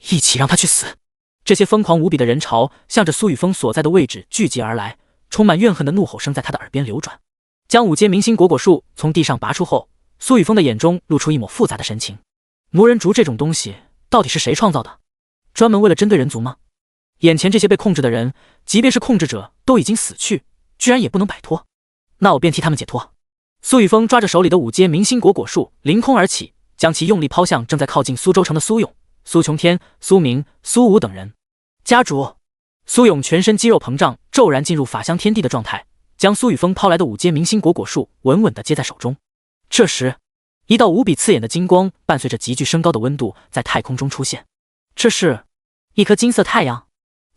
一起让他去死。这些疯狂无比的人潮向着苏雨峰所在的位置聚集而来，充满怨恨的怒吼声在他的耳边流转。将5阶明星果果树从地上拔出后，苏雨峰的眼中露出一抹复杂的神情。魔人族这种东西到底是谁创造的？专门为了针对人族吗？眼前这些被控制的人，即便是控制者都已经死去，居然也不能摆脱，那我便替他们解脱。苏雨峰抓着手里的5阶明星果果树凌空而起，将其用力抛向正在靠近苏州城的苏勇、苏琼天、苏明、苏武等人。家主！苏勇全身肌肉膨胀，骤然进入法相天地的状态，将苏雨峰抛来的5阶明星果果树稳稳地接在手中。这时，一道无比刺眼的金光伴随着急剧升高的温度在太空中出现。这是一颗金色太阳。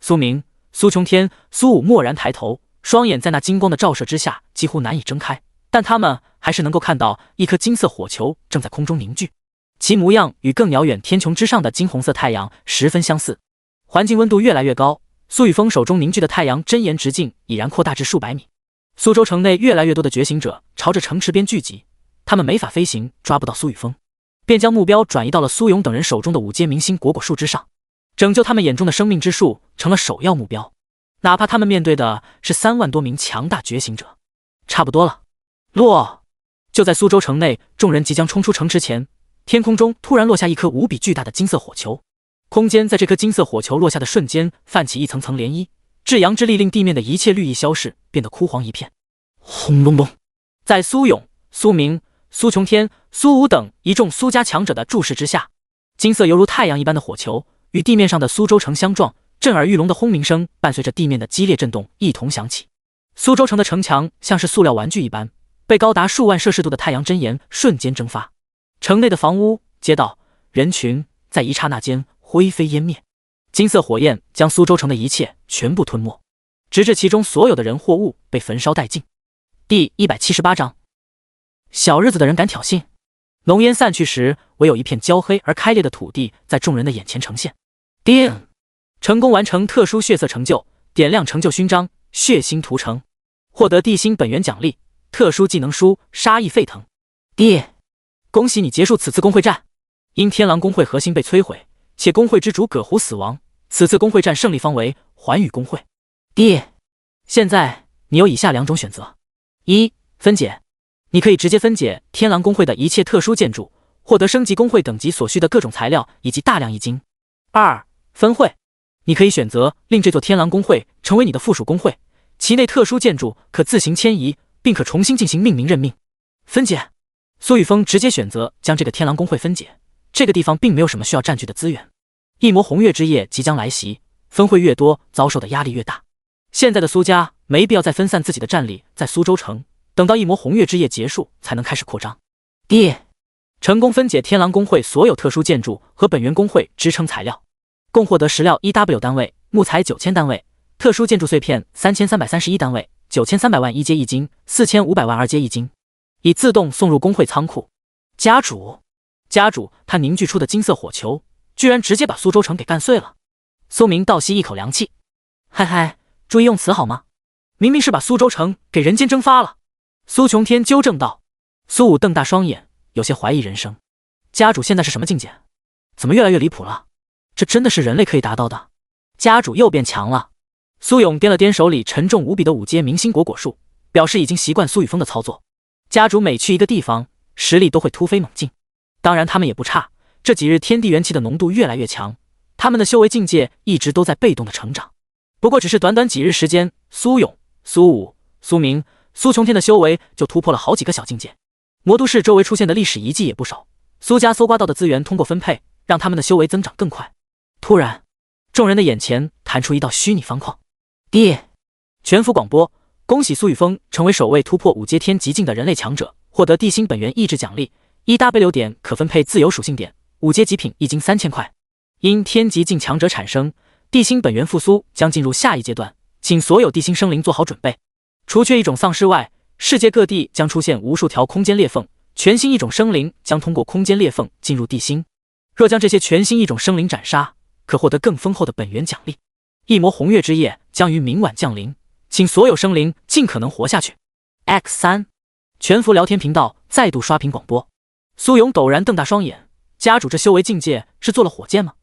苏明、苏琼天、苏武蓦然抬头，双眼在那金光的照射之下几乎难以睁开，但他们还是能够看到一颗金色火球正在空中凝聚，其模样与更遥远天穹之上的金红色太阳十分相似。环境温度越来越高，苏雨峰手中凝聚的太阳真言直径已然扩大至数百米。苏州城内越来越多的觉醒者朝着城池边聚集，他们没法飞行，抓不到苏雨峰，便将目标转移到了苏勇等人手中的5阶明星果果树之上。拯救他们眼中的生命之树成了首要目标，哪怕他们面对的是3万多名强大觉醒者。差不多了，落！就在苏州城内众人即将冲出城池前，天空中突然落下一颗无比巨大的金色火球。空间在这颗金色火球落下的瞬间泛起一层层涟漪，至阳之力令地面的一切绿意消逝，变得枯黄一片。轰隆隆！在苏勇、苏明、苏琼天、苏武等一众苏家强者的注视之下，金色犹如太阳一般的火球与地面上的苏州城相撞，震耳欲聋的轰鸣声伴随着地面的激烈震动一同响起。苏州城的城墙像是塑料玩具一般，被高达数万摄氏度的太阳真言瞬间蒸发。城内的房屋、街道、人群在一刹那间灰飞烟灭，金色火焰将苏州城的一切全部吞没，直至其中所有的人或物被焚烧殆尽。第178章，小日子的人敢挑衅。浓烟散去时，唯有一片焦黑而开裂的土地在众人的眼前呈现。叮！成功完成特殊血色成就，点亮成就勋章，血腥屠城，获得地心本源奖励，特殊技能书，杀意沸腾。爹，恭喜你结束此次公会战。因天狼公会核心被摧毁，且公会之主葛胡死亡，此次公会战胜利方为寰宇公会。爹，现在你有以下2种选择：一、分解，你可以直接分解天狼公会的一切特殊建筑，获得升级公会等级所需的各种材料以及大量易经。2、分会，你可以选择令这座天狼公会成为你的附属公会，其内特殊建筑可自行迁移，并可重新进行命名任命。分解，苏雨峰直接选择将这个天狼公会分解，这个地方并没有什么需要占据的资源。一魔红月之夜即将来袭，分会越多，遭受的压力越大。现在的苏家没必要再分散自己的战力在苏州城，等到一魔红月之夜结束才能开始扩张。第，成功分解天狼公会所有特殊建筑和本源公会支撑材料，共获得石料 1W 单位，木材9000单位，特殊建筑碎片3331单位，9300万1阶一金，4500万2阶一金，已自动送入公会仓库。家主，他凝聚出的金色火球居然直接把苏州城给干碎了。苏明倒吸一口凉气，嗨嗨，注意用词好吗？明明是把苏州城给人间蒸发了。苏琼天纠正道。苏武瞪大双眼，有些怀疑人生。家主现在是什么境界？怎么越来越离谱了？这真的是人类可以达到的？家主又变强了。苏勇掂了掂手里沉重无比的5阶明星果树，表示已经习惯苏雨峰的操作。家主每去一个地方，实力都会突飞猛进。当然他们也不差，这几日天地元气的浓度越来越强，他们的修为境界一直都在被动的成长。不过只是短短几日时间，苏勇、苏武、苏明、苏琼天的修为就突破了好几个小境界。魔都市周围出现的历史遗迹也不少，苏家搜刮到的资源通过分配，让他们的修为增长更快。突然，众人的眼前弹出一道虚拟方框。全服广播，恭喜苏雨峰成为首位突破5阶天极境的人类强者，获得地心本源意志奖励 1W 点可分配自由属性点，5阶极品一金3000块。因天极境强者产生，地心本源复苏将进入下一阶段，请所有地心生灵做好准备。除却一种丧尸外，世界各地将出现无数条空间裂缝，全新一种生灵将通过空间裂缝进入地心。若将这些全新一种生灵斩杀，可获得更丰厚的本源奖励。一魔红月之夜将于明晚降临，请所有生灵尽可能活下去。X3 全服聊天频道再度刷屏广播。苏勇陡然瞪大双眼，家主这修为境界是做了火箭吗？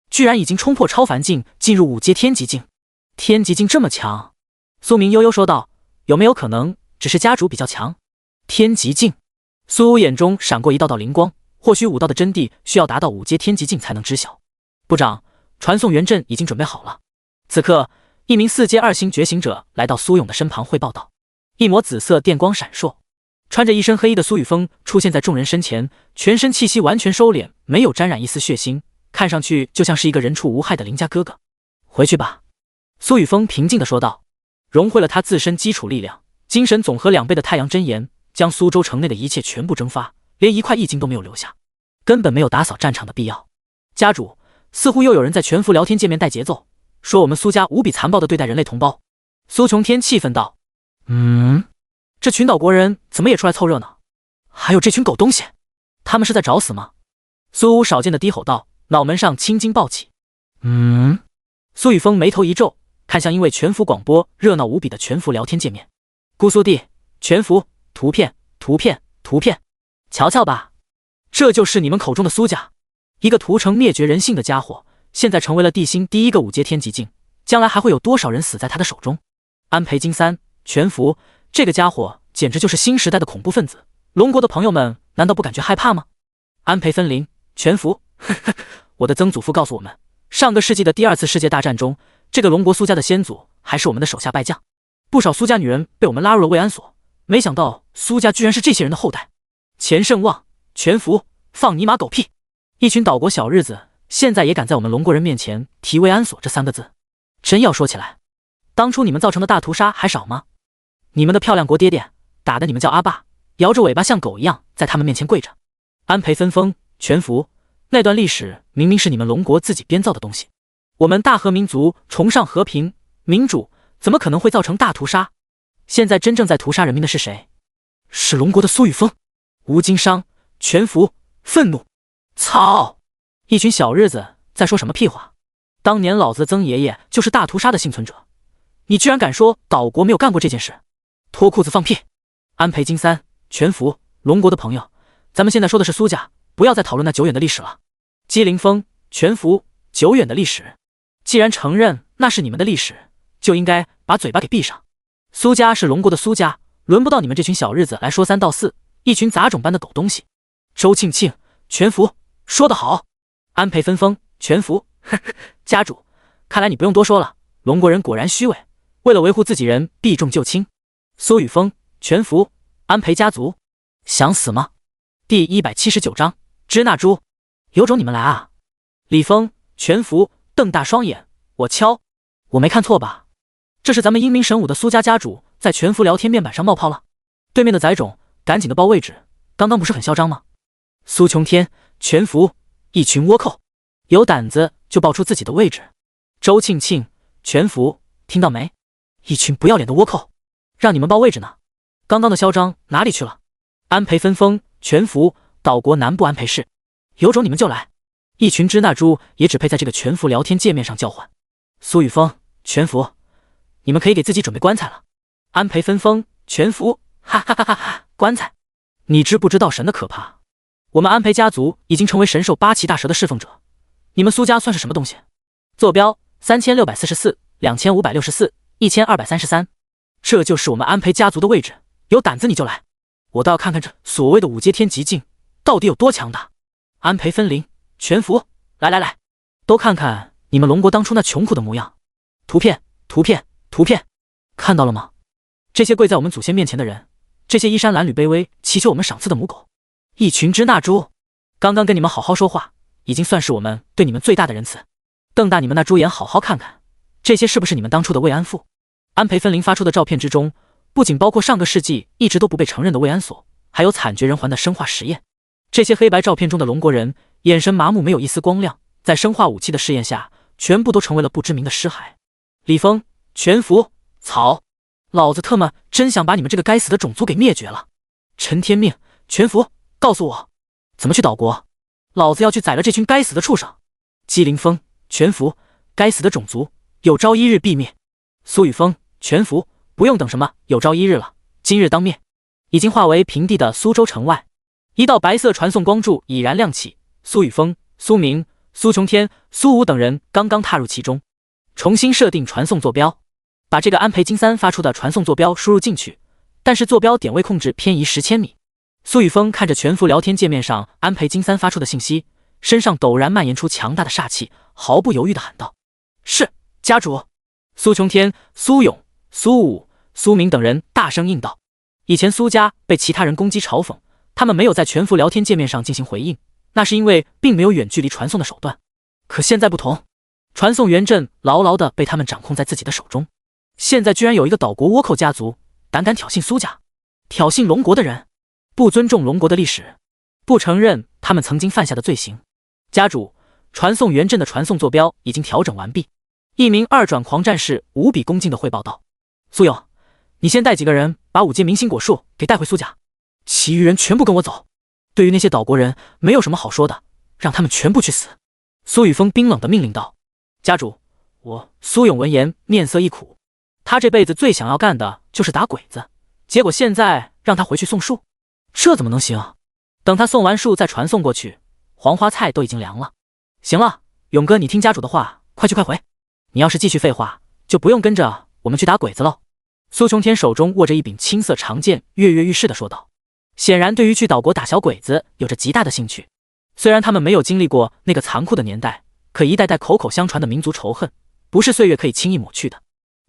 居然已经冲破超凡境，进入5阶天极境。天极境这么强？苏明悠悠说道，有没有可能只是家主比较强？天极境，苏武眼中闪过一道道灵光，或许武道的真谛需要达到5阶天极境才能知晓。部长，传送元阵已经准备好了。此刻，一名4阶2星觉醒者来到苏勇的身旁汇报道。一抹紫色电光闪烁，穿着一身黑衣的苏雨峰出现在众人身前，全身气息完全收敛，没有沾染一丝血腥，看上去就像是一个人畜无害的邻家哥哥。回去吧，苏雨峰平静地说道。融汇了他自身基础力量，精神总和2倍的太阳真言，将苏州城内的一切全部蒸发，连一块易经都没有留下，根本没有打扫战场的必要。家主，似乎又有人在全服聊天界面带节奏，说我们苏家无比残暴地对待人类同胞。苏琼天气愤道：这群岛国人怎么也出来凑热闹？还有这群狗东西，他们是在找死吗？苏武少见的低吼道，脑门上青筋暴起。苏雨峰眉头一皱，看向因为全服广播热闹无比的全服聊天界面。姑苏地，全服，图片，瞧瞧吧，这就是你们口中的苏家，一个屠城灭绝人性的家伙，现在成为了地心第1个5阶天极境，将来还会有多少人死在他的手中？安培金3，全服，这个家伙简直就是新时代的恐怖分子，龙国的朋友们难道不感觉害怕吗？安培森林，全服，我的曾祖父告诉我们，上个世纪的第2次世界大战中，这个龙国苏家的先祖还是我们的手下败将，不少苏家女人被我们拉入了慰安所，没想到苏家居然是这些人的后代。钱胜旺，全服，放你妈狗屁！一群岛国小日子，现在也敢在我们龙国人面前提慰安所这3个字，真要说起来，当初你们造成的大屠杀还少吗？你们的漂亮国爹爹打得你们叫阿爸，摇着尾巴像狗一样在他们面前跪着。安培分封，全服，那段历史明明是你们龙国自己编造的东西。我们大和民族崇尚和平民主，怎么可能会造成大屠杀？现在真正在屠杀人民的是谁？是龙国的苏雨峰。吴金商，全服，愤怒。操！一群小日子在说什么屁话？当年老子的曾爷爷就是大屠杀的幸存者，你居然敢说岛国没有干过这件事？脱裤子放屁！安培金3，全服，龙国的朋友，咱们现在说的是苏家，不要再讨论那久远的历史了。姬凌峰，全服，久远的历史，既然承认那是你们的历史，就应该把嘴巴给闭上，苏家是龙国的苏家，轮不到你们这群小日子来说三道四，一群杂种般的狗东西。周庆庆，全服，说得好。安培分封，全服。呵呵，家主，看来你不用多说了，龙国人果然虚伪，为了维护自己人，避重就轻。苏雨峰，全服。安培家族，想死吗？第179章，支那猪，有种你们来啊！李峰，全服，瞪大双眼，我敲，我没看错吧？这是咱们英明神武的苏家家主在全服聊天面板上冒泡了。对面的崽种，赶紧的报位置，刚刚不是很嚣张吗？苏琼天，全服，一群倭寇，有胆子就报出自己的位置。周庆庆，全服，听到没？一群不要脸的倭寇，让你们报位置呢。刚刚的嚣张哪里去了？安培分封，全服，岛国南部安培市，有种你们就来！一群支那猪也只配在这个全服聊天界面上叫唤。苏雨峰，全服，你们可以给自己准备棺材了。安培分封，全服，哈哈哈哈哈！棺材，你知不知道神的可怕？我们安培家族已经成为神兽8岐大蛇的侍奉者，你们苏家算是什么东西？坐标3644、2564、1233，这就是我们安培家族的位置。有胆子你就来，我倒要看看这所谓的5阶天极境到底有多强大。安培分灵，全服，来来来，都看看你们龙国当初那穷苦的模样。图片，图片，图片，看到了吗？这些跪在我们祖先面前的人，这些衣衫褴褛卑微祈求我们赏赐的母狗，一群支那猪，刚刚跟你们好好说话，已经算是我们对你们最大的仁慈。瞪大你们那猪眼，好好看看，这些是不是你们当初的慰安妇？安培分灵发出的照片之中，不仅包括上个世纪一直都不被承认的慰安所，还有惨绝人寰的生化实验。这些黑白照片中的龙国人，眼神麻木，没有一丝光亮，在生化武器的试验下，全部都成为了不知名的尸骸。李峰，全服，草，老子特么真想把你们这个该死的种族给灭绝了。陈天命，全服，告诉我怎么去岛国，老子要去宰了这群该死的畜生。姬凌峰，全服，该死的种族，有朝一日必灭。苏雨峰，全服，不用等什么有朝一日了，今日当灭。已经化为平地的苏州城外，一道白色传送光柱已然亮起。苏雨峰、苏明、苏琼天、苏武等人刚刚踏入其中，重新设定传送坐标，把这个安培金3发出的传送坐标输入进去，但是坐标点位控制偏移10千米。苏雨峰看着全服聊天界面上安培金3发出的信息，身上陡然蔓延出强大的煞气，毫不犹豫地喊道：是，家主。苏琼天、苏勇、苏武、苏明等人大声应道。以前苏家被其他人攻击嘲讽，他们没有在全服聊天界面上进行回应，那是因为并没有远距离传送的手段。可现在不同，传送源阵牢牢地被他们掌控在自己的手中。现在居然有一个岛国倭寇家族胆敢挑衅苏家，挑衅龙国的人，不尊重龙国的历史，不承认他们曾经犯下的罪行。家主，传送源阵的传送坐标已经调整完毕。一名2转狂战士无比恭敬地汇报道。苏勇，你先带几个人把5阶明星果树给带回苏家，其余人全部跟我走。对于那些岛国人，没有什么好说的，让他们全部去死。苏雨峰冰冷地命令道。家主，苏勇闻言面色一苦，他这辈子最想要干的就是打鬼子，结果现在让他回去送树，这怎么能行？等他送完树再传送过去，黄花菜都已经凉了。行了，勇哥，你听家主的话，快去快回。你要是继续废话，就不用跟着我们去打鬼子喽。苏琼天手中握着一柄青色长剑，跃跃欲试地说道。显然对于去岛国打小鬼子有着极大的兴趣。虽然他们没有经历过那个残酷的年代，可一代代口口相传的民族仇恨，不是岁月可以轻易抹去的。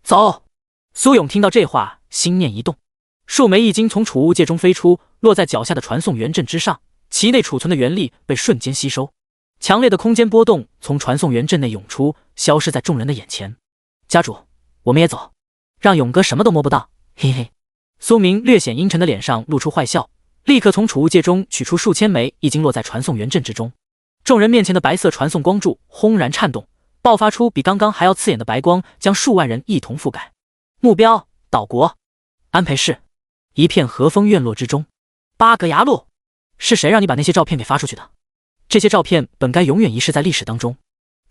走！苏勇听到这话，心念一动，数枚易经从储物戒中飞出，落在脚下的传送源阵之上，其内储存的元力被瞬间吸收，强烈的空间波动从传送源阵内涌出，消失在众人的眼前。家主，我们也走，让勇哥什么都摸不到，嘿嘿。苏明略显阴沉的脸上露出坏笑，立刻从储物戒中取出数千枚易经，落在传送源阵之中。众人面前的白色传送光柱轰然颤动，爆发出比刚刚还要刺眼的白光，将数万人一同覆盖。目标：岛国安培市。一片和风院落之中，巴格牙路，是谁让你把那些照片给发出去的？这些照片本该永远遗失在历史当中。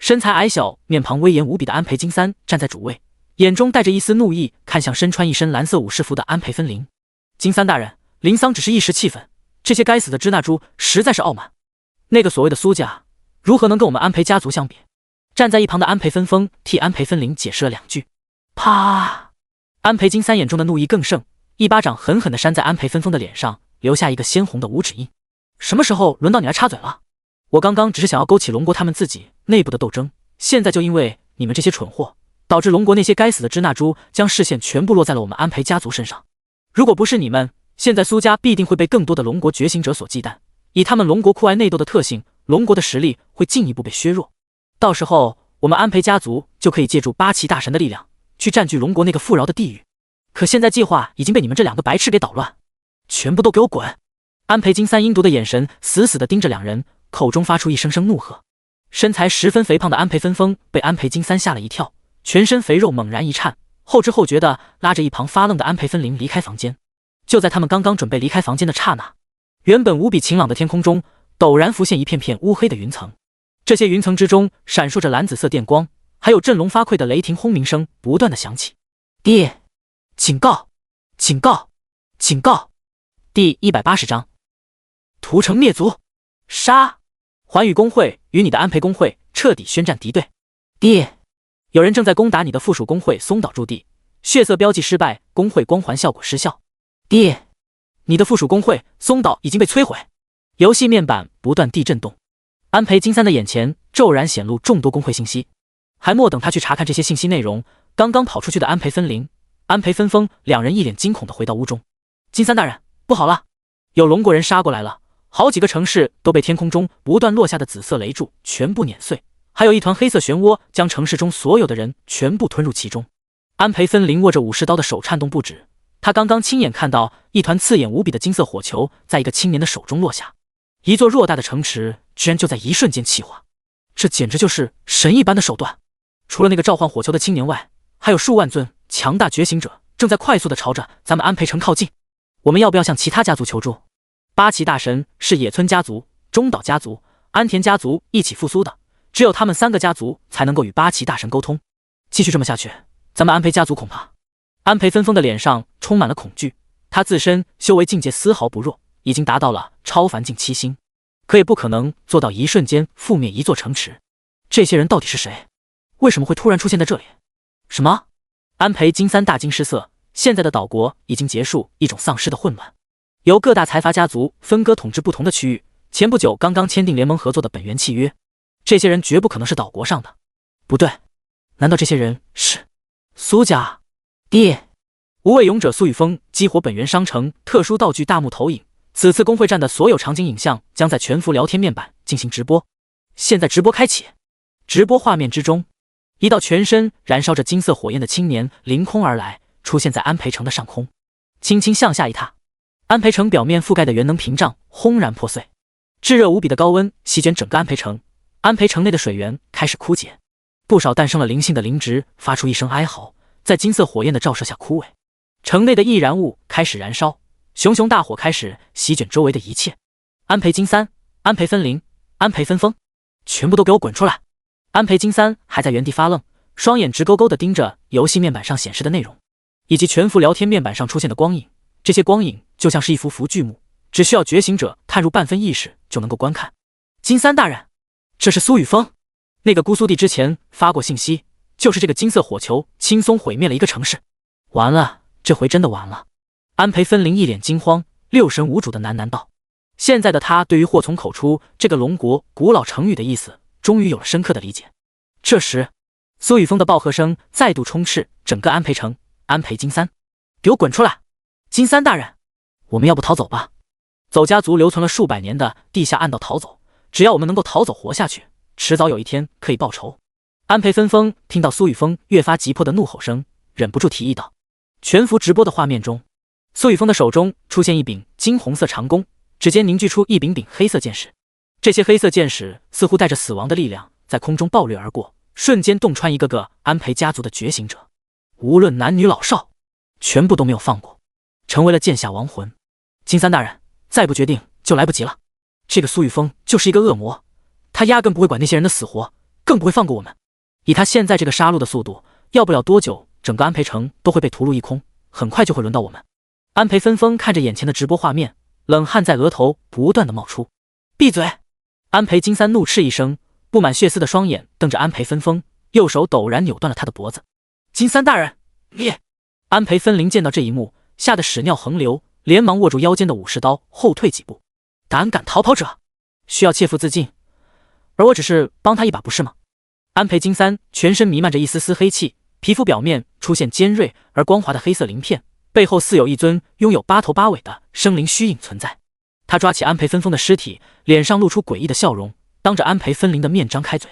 身材矮小、面庞威严无比的安培金3站在主位，眼中带着一丝怒意，看向身穿一身蓝色武士服的安培分灵。金3大人，林桑只是一时气愤，这些该死的支那猪实在是傲慢。那个所谓的苏家，如何能跟我们安培家族相比？站在一旁的安培分封替安培分灵解释了2句。啪！安培金三眼中的怒意更盛，一巴掌狠狠地扇在安培芬芬的脸上，留下一个鲜红的五指印。什么时候轮到你来插嘴了？我刚刚只是想要勾起龙国他们自己内部的斗争，现在就因为你们这些蠢货，导致龙国那些该死的支那猪将视线全部落在了我们安培家族身上。如果不是你们，现在苏家必定会被更多的龙国觉醒者所忌惮。以他们龙国酷爱内斗的特性，龙国的实力会进一步被削弱。到时候，我们安培家族就可以借助八岐大神的力量，去占据龙国那个富饶的地域。可现在计划已经被你们这两个白痴给捣乱，全部都给我滚！安培金三阴毒的眼神死死地盯着两人，口中发出一声声怒喝。身材十分肥胖的安培芬芬被安培金三吓了一跳，全身肥肉猛然一颤，后知后觉地拉着一旁发愣的安培芬玲离开房间。就在他们刚刚准备离开房间的刹那，原本无比晴朗的天空中陡然浮现一片片乌黑的云层，这些云层之中闪烁着蓝紫色电光，还有震聋发聩的雷霆轰鸣声不断的响起。爹，警告！警告！警告！第180章，屠城灭族！杀！环宇公会与你的安培公会彻底宣战敌对。爹，有人正在攻打你的附属公会松岛驻地，血色标记失败，公会光环效果失效。爹，你的附属公会松岛已经被摧毁。游戏面板不断地震动，安培金三的眼前骤然显露众多公会信息。还莫等他去查看这些信息内容，刚刚跑出去的安培芬玲、安培芬风两人一脸惊恐地回到屋中。金三大人，不好了，有龙国人杀过来了，好几个城市都被天空中不断落下的紫色雷柱全部碾碎，还有一团黑色漩涡将城市中所有的人全部吞入其中。安培芬玲握着武士刀的手颤动不止，他刚刚亲眼看到一团刺眼无比的金色火球在一个青年的手中落下，一座偌大的城池居然就在一瞬间气化，这简直就是神一般的手段。除了那个召唤火球的青年外，还有数万尊强大觉醒者正在快速地朝着咱们安培城靠近。我们要不要向其他家族求助？八岐大神是野村家族、中岛家族、安田家族一起复苏的，只有他们三个家族才能够与八岐大神沟通。继续这么下去，咱们安培家族恐怕……安培芬风的脸上充满了恐惧，他自身修为境界丝毫不弱，已经达到了超凡境7星，可也不可能做到一瞬间覆灭一座城池。这些人到底是谁？为什么会突然出现在这里？什么？安培金三大惊失色，现在的岛国已经结束一种丧尸的混乱，由各大财阀家族分割统治不同的区域，前不久刚刚签订联盟合作的本源契约，这些人绝不可能是岛国上的。不对，难道这些人是苏家？爹，无畏勇者苏雨峰激活本源商城特殊道具大幕投影，此次公会战的所有场景影像将在全服聊天面板进行直播。现在直播开启，直播画面之中，一道全身燃烧着金色火焰的青年凌空而来，出现在安培城的上空，轻轻向下一踏，安培城表面覆盖的元能屏障轰然破碎，炙热无比的高温席卷整个安培城，安培城内的水源开始枯竭，不少诞生了灵性的灵植发出一声哀嚎，在金色火焰的照射下枯萎，城内的易燃物开始燃烧，熊熊大火开始席卷周围的一切。安培金三、安培芬玲、安培芬风，全部都给我滚出来！安培金三还在原地发愣，双眼直勾勾地盯着游戏面板上显示的内容，以及全服聊天面板上出现的光影。这些光影就像是一幅剧目，只需要觉醒者探入半分意识就能够观看。金三大人，这是苏雨峰，那个姑苏帝之前发过信息，就是这个金色火球轻松毁灭了一个城市。完了，这回真的完了。安培芬玲一脸惊慌，六神无主的喃喃道。现在的他对于祸从口出这个龙国古老成语的意思终于有了深刻的理解。这时，苏雨峰的暴喝声再度充斥整个安培城。安培金三，给我滚出来！金三大人，我们要不逃走吧？走家族留存了数百年的地下暗道逃走，只要我们能够逃走活下去，迟早有一天可以报仇。安培芬风听到苏雨峰越发急迫的怒吼声，忍不住提议道。全服直播的画面中，苏雨峰的手中出现一柄金红色长弓，指尖凝聚出一柄柄黑色剑矢，这些黑色剑矢似乎带着死亡的力量，在空中暴掠而过，瞬间洞穿一个个安培家族的觉醒者，无论男女老少，全部都没有放过，成为了剑下亡魂。金三大人，再不决定就来不及了。这个苏雨峰就是一个恶魔，他压根不会管那些人的死活，更不会放过我们。以他现在这个杀戮的速度，要不了多久，整个安培城都会被屠戮一空，很快就会轮到我们。安培芬风看着眼前的直播画面，冷汗在额头不断的冒出。闭嘴！安培金三怒斥一声，布满血丝的双眼瞪着安培芬风，右手陡然扭断了他的脖子。金三大人，你安培芬灵见到这一幕，吓得屎尿横流，连忙握住腰间的武士刀，后退几步。胆敢逃跑者，需要切腹自尽，而我只是帮他一把，不是吗？安培金三全身弥漫着一丝丝黑气，皮肤表面出现尖锐而光滑的黑色鳞片，背后似有一尊拥有8头8尾的生灵虚影存在。他抓起安培分封的尸体，脸上露出诡异的笑容，当着安培分灵的面张开嘴，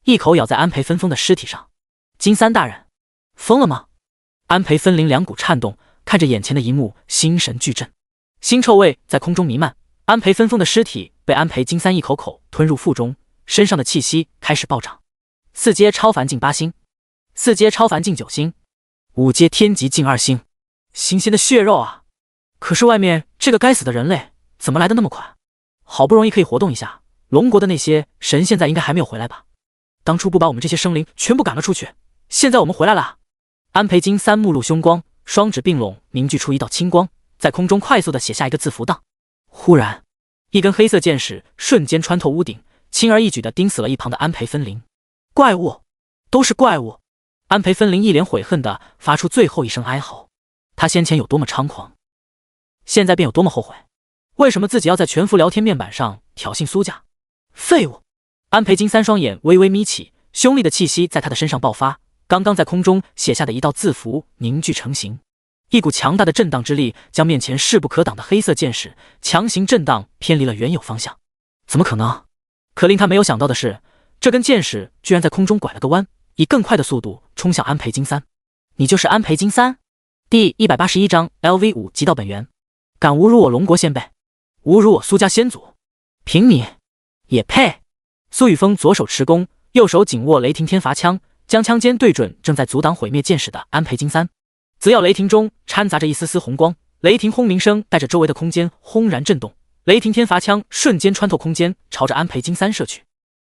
一口咬在安培分封的尸体上。金三大人，疯了吗？安培分灵两股颤动，看着眼前的一幕，心神俱震，腥臭味在空中弥漫。安培分封的尸体被安培金三一口口吞入腹中，身上的气息开始暴涨。4阶超凡境8星，4阶超凡境9星，5阶天级境2星，新鲜的血肉啊！可是外面这个该死的人类怎么来的那么快？好不容易可以活动一下，龙国的那些神现在应该还没有回来吧？当初不把我们这些生灵全部赶了出去，现在我们回来了。安培金三目露凶光，双指并拢，凝聚出一道青光，在空中快速地写下一个字符档。忽然，一根黑色箭矢瞬间穿透屋顶，轻而易举地钉死了一旁的安培分灵。怪物，都是怪物！安培分灵一脸悔恨地发出最后一声哀嚎。他先前有多么猖狂，现在便有多么后悔。为什么自己要在全服聊天面板上挑衅苏家？废物！安培金三双眼微微眯起，凶厉的气息在他的身上爆发。刚刚在空中写下的一道字符凝聚成型，一股强大的震荡之力将面前势不可挡的黑色箭矢强行震荡偏离了原有方向。怎么可能？可令他没有想到的是，这根箭矢居然在空中拐了个弯，以更快的速度冲向安培金三。你就是安培金三？第181章 LV5 击到本源，敢侮辱我龙国先辈，侮辱我苏家先祖，凭你也配？苏雨峰左手持弓，右手紧握雷霆天罚枪，将枪尖对准正在阻挡毁灭箭矢的安培金三。紫耀雷霆中掺杂着一丝丝红光，雷霆轰鸣声带着周围的空间轰然震动，雷霆天罚枪瞬间穿透空间，朝着安培金三射去。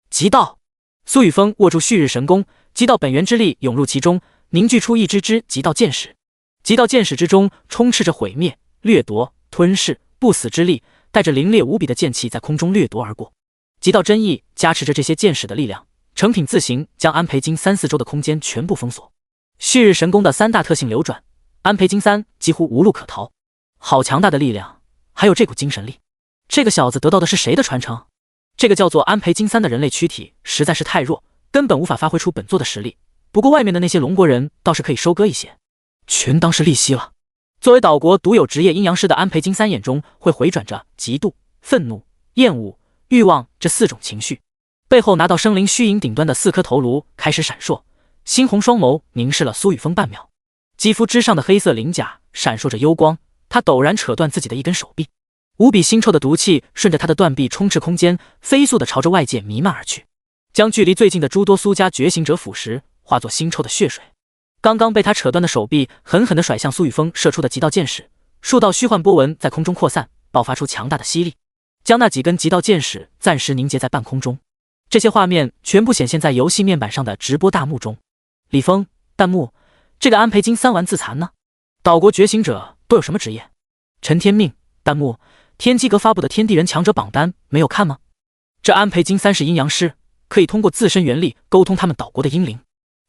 极道！苏雨峰握住旭日神弓，极道本源之力涌入其中，凝聚出一支支极道箭矢。极道箭矢之中充斥着毁灭、掠夺、吞噬、不死之力，带着凌冽无比的剑气在空中掠夺而过。极道真意加持着这些箭矢的力量，成品自行将安培金三四周的空间全部封锁。旭日神弓的3大特性流转，安培金三几乎无路可逃。好强大的力量，还有这股精神力，这个小子得到的是谁的传承？这个叫做安培金三的人类躯体实在是太弱，根本无法发挥出本作的实力。不过外面的那些龙国人倒是可以收割一些，全当是利息了。作为岛国独有职业阴阳师的安培金三眼中会回转着嫉妒、愤怒、厌恶、欲望这4种情绪。背后拿到生灵虚影顶端的4颗头颅开始闪烁，猩红双眸凝视了苏雨峰半秒，肌肤之上的黑色鳞甲闪烁着幽光。他陡然扯断自己的一根手臂，无比腥臭的毒气顺着他的断臂充斥空间，飞速地朝着外界弥漫而去，将距离最近的诸多苏家觉醒者腐蚀，化作腥臭的血水。刚刚被他扯断的手臂狠狠地甩向苏雨峰射出的极道箭矢，数道虚幻波纹在空中扩散，爆发出强大的吸力，将那几根极道箭矢暂时凝结在半空中。这些画面全部显现在游戏面板上的直播大幕中。李峰、弹幕，这个安培金三丸自残呢？岛国觉醒者都有什么职业？陈天命，弹幕，天机阁发布的天地人强者榜单没有看吗？这安培金三是阴阳师，可以通过自身元力沟通他们岛国的阴灵，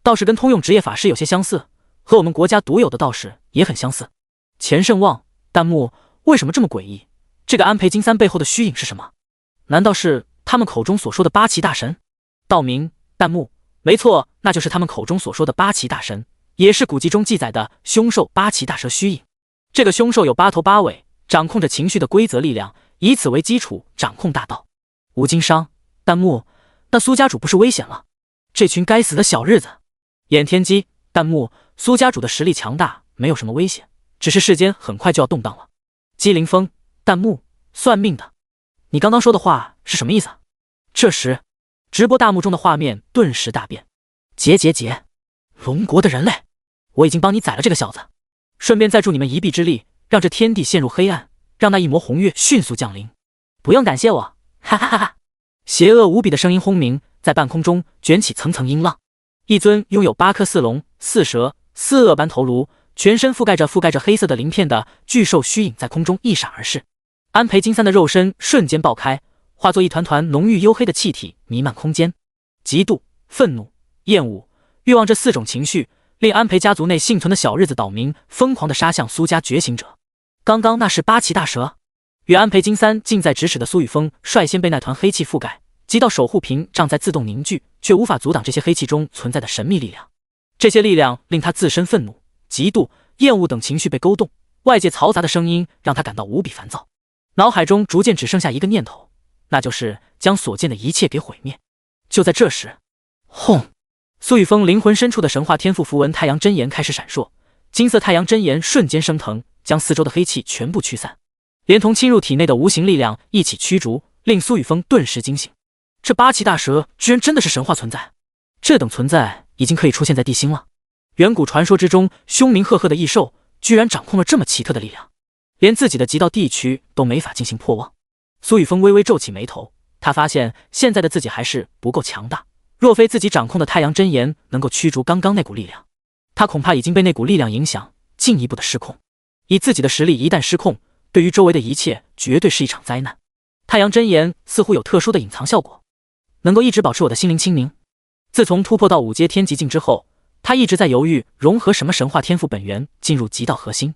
倒是跟通用职业法师有些相似，和我们国家独有的道士也很相似。钱胜旺，弹幕，为什么这么诡异？这个安培金三背后的虚影是什么？难道是他们口中所说的八岐大神？道明，弹幕，没错，那就是他们口中所说的八岐大神，也是古籍中记载的凶兽八岐大蛇虚影。这个凶兽有8头8尾，掌控着情绪的规则力量，以此为基础掌控大道。吴金商，弹幕，那苏家主不是危险了？这群该死的小日子。眼天机，弹幕，苏家主的实力强大，没有什么危险，只是世间很快就要动荡了。姬凌风，弹幕，算命的，你刚刚说的话是什么意思？这时直播大幕中的画面顿时大变。结，龙国的人类，我已经帮你宰了这个小子，顺便再助你们一臂之力，让这天地陷入黑暗，让那一抹红月迅速降临。不用感谢我，哈哈哈哈！邪恶无比的声音轰鸣，在半空中卷起层层音浪。一尊拥有8颗4龙、4蛇、4恶般头颅，全身覆盖着黑色的鳞片的巨兽虚影在空中一闪而逝。安培金三的肉身瞬间爆开，化作一团团浓郁黝黑的气体弥漫空间。嫉妒、愤怒、厌恶、欲望这4种情绪令安培家族内幸存的小日子岛民疯狂地杀向苏家觉醒者。刚刚那是八岐大蛇，与安培金三近在咫尺的苏雨峰率先被那团黑气覆盖，极道守护屏障在自动凝聚，却无法阻挡这些黑气中存在的神秘力量。这些力量令他自身愤怒、嫉妒、厌恶等情绪被勾动，外界嘈杂的声音让他感到无比烦躁，脑海中逐渐只剩下一个念头，那就是将所见的一切给毁灭。就在这时，轰！苏雨峰灵魂深处的神话天赋符文太阳真言开始闪烁，金色太阳真言瞬间升腾，将四周的黑气全部驱散，连同侵入体内的无形力量一起驱逐，令苏雨峰顿时惊醒。这八岐大蛇居然真的是神话存在，这等存在已经可以出现在地心了。远古传说之中凶名赫赫的异兽，居然掌控了这么奇特的力量，连自己的极道地区都没法进行破望。苏雨峰微微皱起眉头，他发现现在的自己还是不够强大，若非自己掌控的太阳真言能够驱逐刚刚那股力量，他恐怕已经被那股力量影响，进一步的失控。以自己的实力一旦失控，对于周围的一切绝对是一场灾难。太阳真言似乎有特殊的隐藏效果，能够一直保持我的心灵清明。自从突破到5阶天极境之后，他一直在犹豫融合什么神话天赋本源进入极道核心。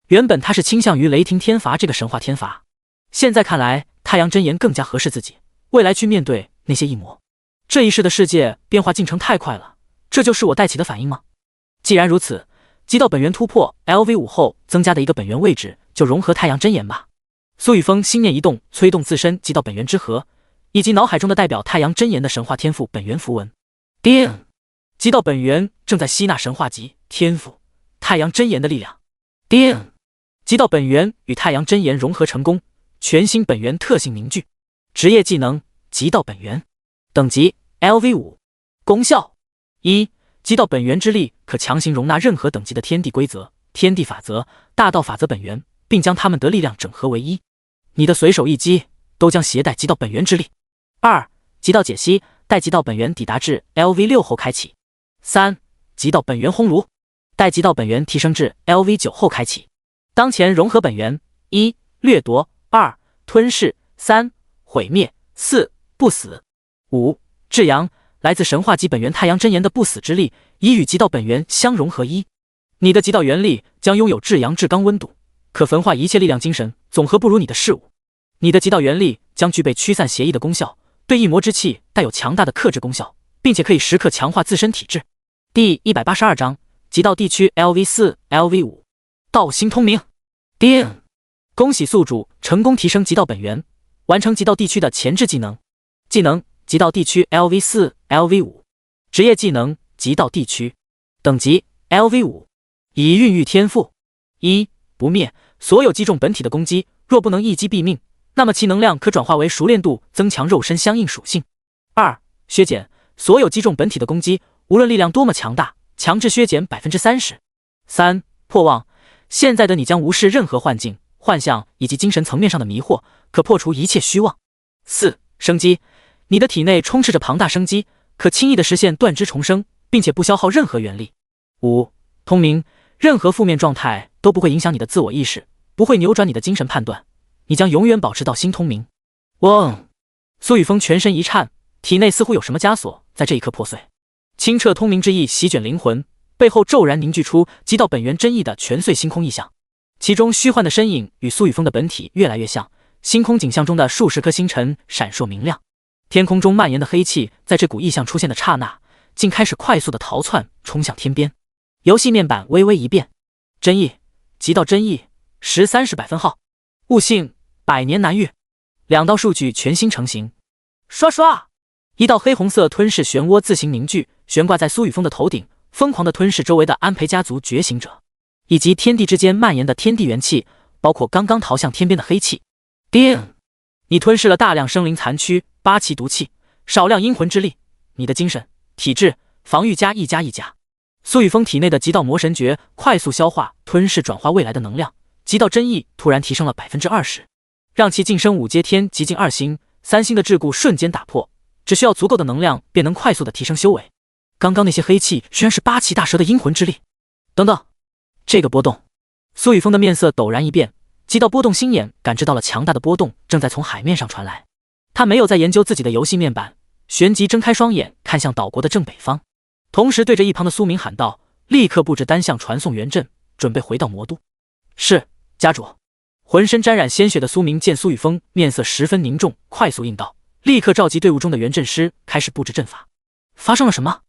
原本他是倾向于雷霆天罚这个神话天罚，现在看来太阳真言更加合适自己，未来去面对那些异魔。这一世的世界变化进程太快了，这就是我带起的反应吗？既然如此，极道本源突破 LV5 后增加的一个本源位置就融合太阳真言吧。苏雨峰心念一动，催动自身极道本源之核，以及脑海中的代表太阳真言的神话天赋本源符文。叮！极道本源正在吸纳神话级天赋太阳真言的力量。叮！极道本源与太阳真言融合成功，全新本源特性凝聚。职业技能极道本源，等级 LV5， 功效1，极道本源之力可强行容纳任何等级的天地规则、天地法则、大道法则本源，并将它们的力量整合为一。你的随手一击都将携带极道本源之力。2，极道解析，待极道本源抵达至 LV6 后开启。3，极道本源烘炉，待极道本源提升至 LV9 后开启。当前融合本源：1、掠夺； 2、吞噬； 3、毁灭； 4、不死； 5、至阳，来自神话级本源太阳真言的不死之力，已与极道本源相融合一。你的极道元力将拥有至阳至刚温度，可焚化一切力量精神，总和不如你的事物。你的极道元力将具备驱散邪异的功效，对异魔之气带有强大的克制功效，并且可以时刻强化自身体质。第182章极道地区 LV4、LV5， 道心通明。叮！恭喜宿主成功提升极道本源，完成极道地区的前置技能。技能极道地区 LV4、LV5， 职业技能极道地区，等级 LV5， 已孕育天赋。1、不灭，所有击中本体的攻击，若不能一击毙命，那么其能量可转化为熟练度增强肉身相应属性。2、削减，所有击中本体的攻击，无论力量多么强大，强制削减 30%。3、破妄，现在的你将无视任何幻境、幻象以及精神层面上的迷惑，可破除一切虚妄。4、生机，你的体内充斥着庞大生机，可轻易地实现断肢重生，并且不消耗任何元力。5、通明，任何负面状态都不会影响你的自我意识，不会扭转你的精神判断，你将永远保持到心通明。嗡！苏雨峰全身一颤，体内似乎有什么枷锁在这一刻破碎，清澈通明之意席卷灵魂，背后骤然凝聚出极道本源真意的全碎星空意象，其中虚幻的身影与苏雨峰的本体越来越像，星空景象中的数十颗星辰闪烁明亮。天空中蔓延的黑气在这股意象出现的刹那，竟开始快速的逃窜，冲向天边。游戏面板微微一变，真意，极道真意，1030分号，悟性100年难遇。2道数据全新成型，刷刷，一道黑红色吞噬漩涡自行凝聚，悬挂在苏雨峰的头顶，疯狂地吞噬周围的安培家族觉醒者，以及天地之间蔓延的天地元气，包括刚刚逃向天边的黑气。叮！你吞噬了大量生灵残躯、八岐毒气、少量阴魂之力，你的精神、体质、防御加1+1+。苏雨峰体内的极道魔神诀快速消化、吞噬、转化未来的能量，极道真意突然提升了 20%， 让其晋升5阶天极境2星、3星的桎梏瞬间打破，只需要足够的能量便能快速的提升修为。刚刚那些黑气居然是八岐大蛇的阴魂之力。等等，这个波动，苏雨峰的面色陡然一变，极道波动心眼感知到了强大的波动正在从海面上传来。他没有再研究自己的游戏面板，旋即睁开双眼看向岛国的正北方，同时对着一旁的苏明喊道：立刻布置单向传送援阵，准备回到魔都。是，家主。浑身沾染鲜血的苏明见苏雨峰面色十分凝重，快速应道，立刻召集队伍中的援阵师开始布置阵法。发生了什么？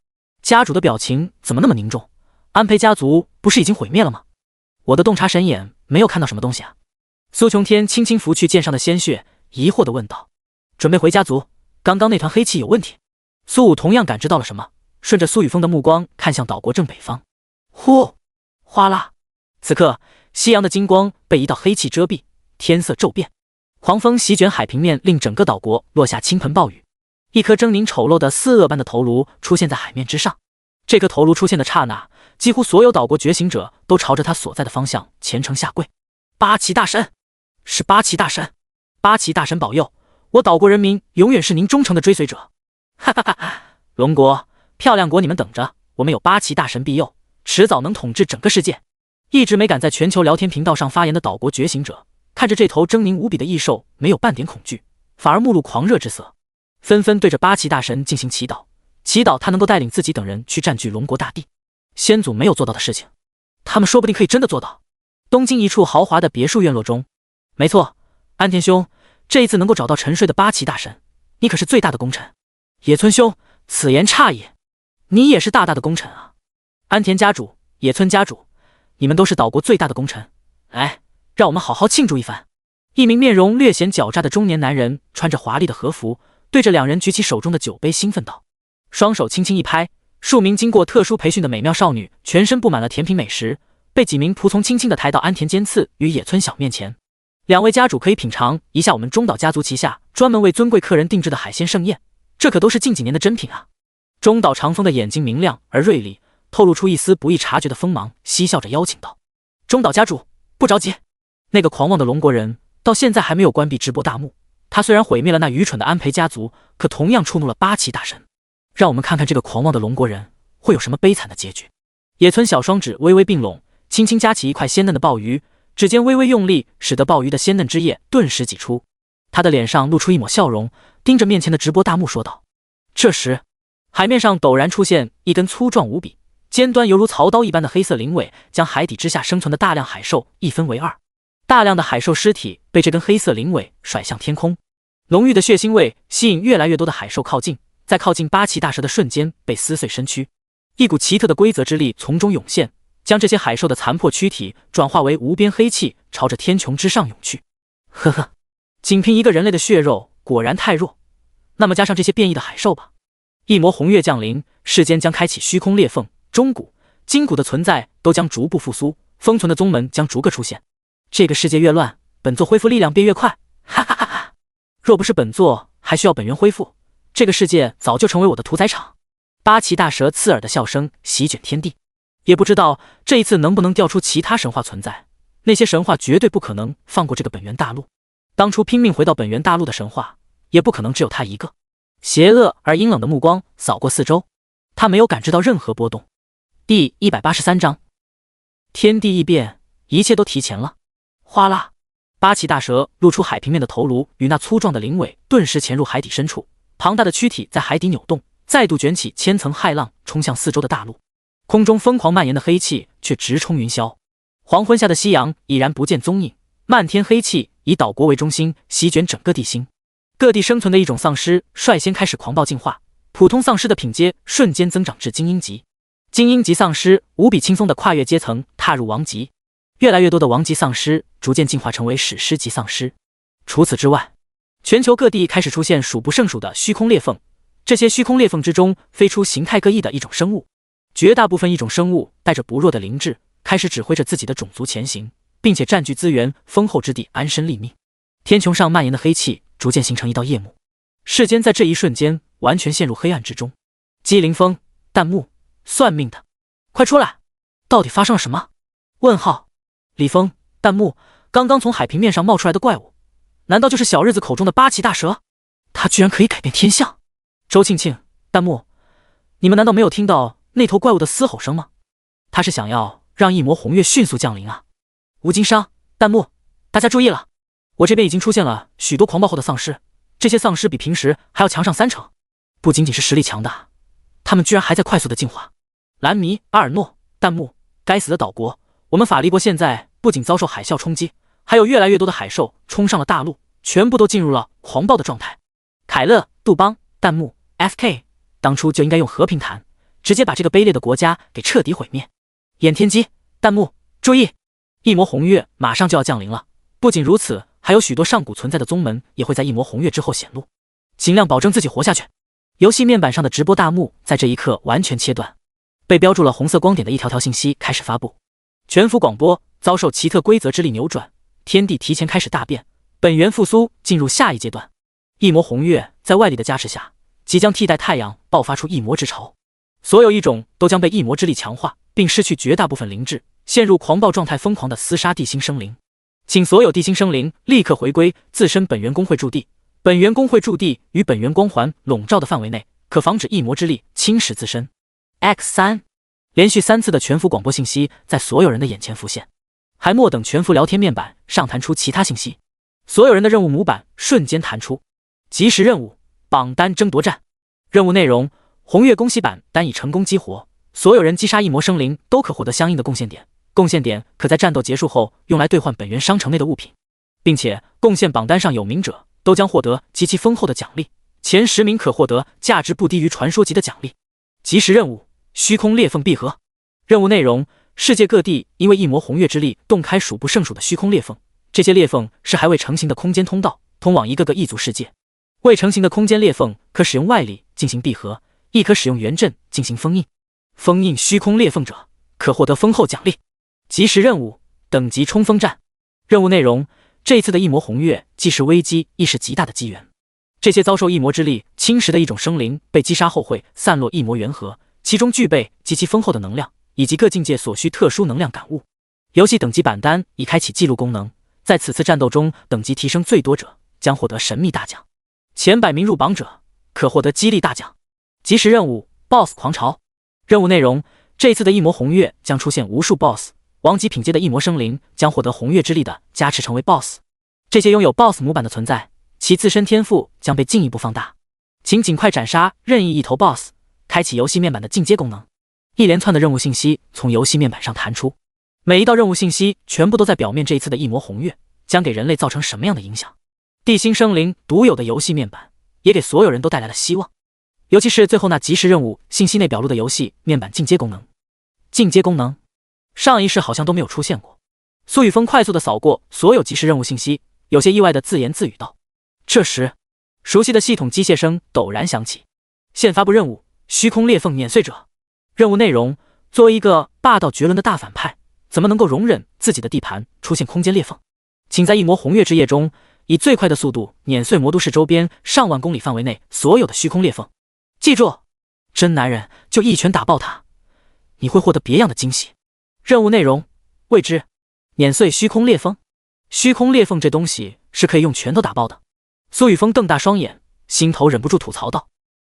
家主的表情怎么那么凝重？安培家族不是已经毁灭了吗？我的洞察神眼没有看到什么东西啊。苏琼天轻轻拂去剑上的鲜血，疑惑地问道。准备回家族，刚刚那团黑气有问题。苏武同样感知到了什么，顺着苏雨峰的目光看向岛国正北方。呼，哗啦！此刻夕阳的金光被一道黑气遮蔽，天色骤变，狂风席卷海平面，令整个岛国落下倾盆暴雨。一颗狰狞丑陋的似恶般的头颅出现在海面之上。这颗头颅出现的刹那，几乎所有岛国觉醒者都朝着他所在的方向虔诚下跪。八岐大神，是八岐大神！八岐大神保佑，我岛国人民永远是您忠诚的追随者！哈哈哈哈！龙国、漂亮国，你们等着，我们有八岐大神庇佑，迟早能统治整个世界。一直没敢在全球聊天频道上发言的岛国觉醒者，看着这头狰狞无比的异兽，没有半点恐惧，反而目露狂热之色，纷纷对着八岐大神进行祈祷，祈祷他能够带领自己等人去占据龙国大地。先祖没有做到的事情，他们说不定可以真的做到。东京一处豪华的别墅院落中，没错，安田兄，这一次能够找到沉睡的八岐大神，你可是最大的功臣。野村兄，此言差也，你也是大大的功臣啊。安田家主，野村家主，你们都是岛国最大的功臣，来，让我们好好庆祝一番。一名面容略显狡诈的中年男人穿着华丽的和服，对着两人举起手中的酒杯兴奋道，双手轻轻一拍，数名经过特殊培训的美妙少女全身布满了甜品美食，被几名仆从轻轻地抬到安田尖次与野村小面前。两位家主可以品尝一下我们中岛家族旗下专门为尊贵客人定制的海鲜盛宴，这可都是近几年的珍品啊。中岛长风的眼睛明亮而锐利，透露出一丝不易察觉的锋芒，嬉笑着邀请道，中岛家主不着急。那个狂妄的龙国人到现在还没有关闭直播大幕，他虽然毁灭了那愚蠢的安培家族，可同样触怒了八岐大神。让我们看看这个狂妄的龙国人会有什么悲惨的结局。野村小双指微微并拢，轻轻夹起一块鲜嫩的鲍鱼，指尖微微用力，使得鲍鱼的鲜嫩汁液顿时挤出。他的脸上露出一抹笑容，盯着面前的直播大幕说道。这时海面上陡然出现一根粗壮无比、尖端犹如槽刀一般的黑色鳞尾，将海底之下生存的大量海兽一分为二。大量的海兽尸体被这根黑色鳞尾甩向天空，浓郁的血腥味吸引越来越多的海兽靠近，在靠近八岐大蛇的瞬间被撕碎身躯。一股奇特的规则之力从中涌现，将这些海兽的残破躯体转化为无边黑气，朝着天穹之上涌去。呵呵，仅凭一个人类的血肉果然太弱，那么加上这些变异的海兽吧。一魔红月降临，世间将开启虚空裂缝，中古、今古的存在都将逐步复苏，封存的宗门将逐个出现。这个世界越乱，本座恢复力量便越快，哈哈哈哈！若不是本座还需要本源恢复，这个世界早就成为我的屠宰场。八岐大蛇刺耳的笑声席卷天地，也不知道这一次能不能调出其他神话存在，那些神话绝对不可能放过这个本源大陆。当初拼命回到本源大陆的神话，也不可能只有他一个。邪恶而阴冷的目光扫过四周，他没有感知到任何波动。第183章，天地异变，一切都提前了。哗啦，八岐大蛇露出海平面的头颅与那粗壮的鳞尾顿时潜入海底深处，庞大的躯体在海底扭动，再度卷起千层骇浪，冲向四周的大陆。空中疯狂蔓延的黑气却直冲云霄。黄昏下的夕阳已然不见踪影，漫天黑气以岛国为中心席卷整个地心。各地生存的一种丧尸率先开始狂暴进化，普通丧尸的品阶瞬间增长至精英级，精英级丧尸无比轻松地跨越阶层，踏入王级。越来越多的王级丧尸逐渐进化成为史诗级丧尸。除此之外，全球各地开始出现数不胜数的虚空裂缝，这些虚空裂缝之中飞出形态各异的一种生物，绝大部分异种生物带着不弱的灵智，开始指挥着自己的种族前行，并且占据资源丰厚之地安身立命。天穹上蔓延的黑气逐渐形成一道夜幕，世间在这一瞬间完全陷入黑暗之中。姬凌风、弹幕、算命的，快出来！到底发生了什么？问号。李峰、弹幕，刚刚从海平面上冒出来的怪物，难道就是小日子口中的八岐大蛇？他居然可以改变天象！周庆庆、弹幕，你们难道没有听到那头怪物的嘶吼声吗？他是想要让一魔红月迅速降临啊！吴金商、弹幕，大家注意了，我这边已经出现了许多狂暴后的丧尸，这些丧尸比平时还要强上3成，不仅仅是实力强大，他们居然还在快速的进化。蓝迷、阿尔诺、弹幕，该死的岛国，我们法力国现在不仅遭受海啸冲击，还有越来越多的海兽冲上了大陆，全部都进入了狂暴的状态。凯勒、杜邦，弹幕 FK， 当初就应该用和平谈，直接把这个卑劣的国家给彻底毁灭。眼天机，弹幕，注意，异魔红月马上就要降临了。不仅如此，还有许多上古存在的宗门也会在异魔红月之后显露，尽量保证自己活下去。游戏面板上的直播大幕在这一刻完全切断，被标注了红色光点的一条条信息开始发布。全服广播遭受奇特规则之力扭转，天地提前开始大变，本源复苏进入下一阶段。异魔红月在外力的加持下，即将替代太阳爆发出异魔之潮，所有异种都将被异魔之力强化，并失去绝大部分灵智，陷入狂暴状态，疯狂地厮杀地心生灵。请所有地心生灵立刻回归自身本源工会驻地。本源工会驻地与本源光环笼罩的范围内，可防止异魔之力侵蚀自身。X3， 连续3次的全服广播信息在所有人的眼前浮现，还莫等全服聊天面板上弹出其他信息，所有人的任务模板瞬间弹出。即时任务：榜单争夺战。任务内容：红月恭喜版单已成功激活，所有人击杀异魔生灵都可获得相应的贡献点，贡献点可在战斗结束后用来兑换本源商城内的物品，并且贡献榜单上有名者都将获得极其丰厚的奖励，前10名可获得价值不低于传说级的奖励。即时任务：虚空裂缝闭合。任务内容：世界各地因为异魔红月之力洞开数不胜数的虚空裂缝，这些裂缝是还未成型的空间通道，通往一个个异族世界。未成型的空间裂缝可使用外力进行闭合，亦可使用元阵进行封印。封印虚空裂缝者可获得丰厚奖励。即时任务：等级冲锋战。任务内容：这一次的异魔红月既是危机，亦是极大的机缘。这些遭受异魔之力侵蚀的异种生灵被击杀后会散落异魔元核，其中具备极其丰厚的能量，以及各境界所需特殊能量感悟。游戏等级板单已开启记录功能，在此次战斗中等级提升最多者将获得神秘大奖，前100名入榜者可获得激励大奖。即时任务： BOSS 狂潮。任务内容：这一次的异魔红月将出现无数 BOSS， 王级品阶的异魔生灵将获得红月之力的加持成为 BOSS。 这些拥有 BOSS 模板的存在，其自身天赋将被进一步放大。请尽快斩杀任意一头 BOSS， 开启游戏面板的进阶功能。一连串的任务信息从游戏面板上弹出，每一道任务信息全部都在表面这一次的异魔红月将给人类造成什么样的影响。地心生灵独有的游戏面板也给所有人都带来了希望，尤其是最后那即时任务信息内表露的游戏面板进阶功能。进阶功能上一世好像都没有出现过。苏雨峰快速地扫过所有即时任务信息，有些意外地自言自语道。这时熟悉的系统机械声陡然响起，现发布任务：虚空裂缝碾碎者。任务内容：作为一个霸道绝伦的大反派，怎么能够容忍自己的地盘出现空间裂缝？请在异魔红月之夜中以最快的速度碾碎魔都市周边上万公里范围内所有的虚空裂缝。记住，真男人就一拳打爆他，你会获得别样的惊喜。任务内容：未知。碾碎虚空裂缝。虚空裂缝这东西是可以用拳头打爆的。苏雨峰瞪大双眼，心头忍不住吐槽道：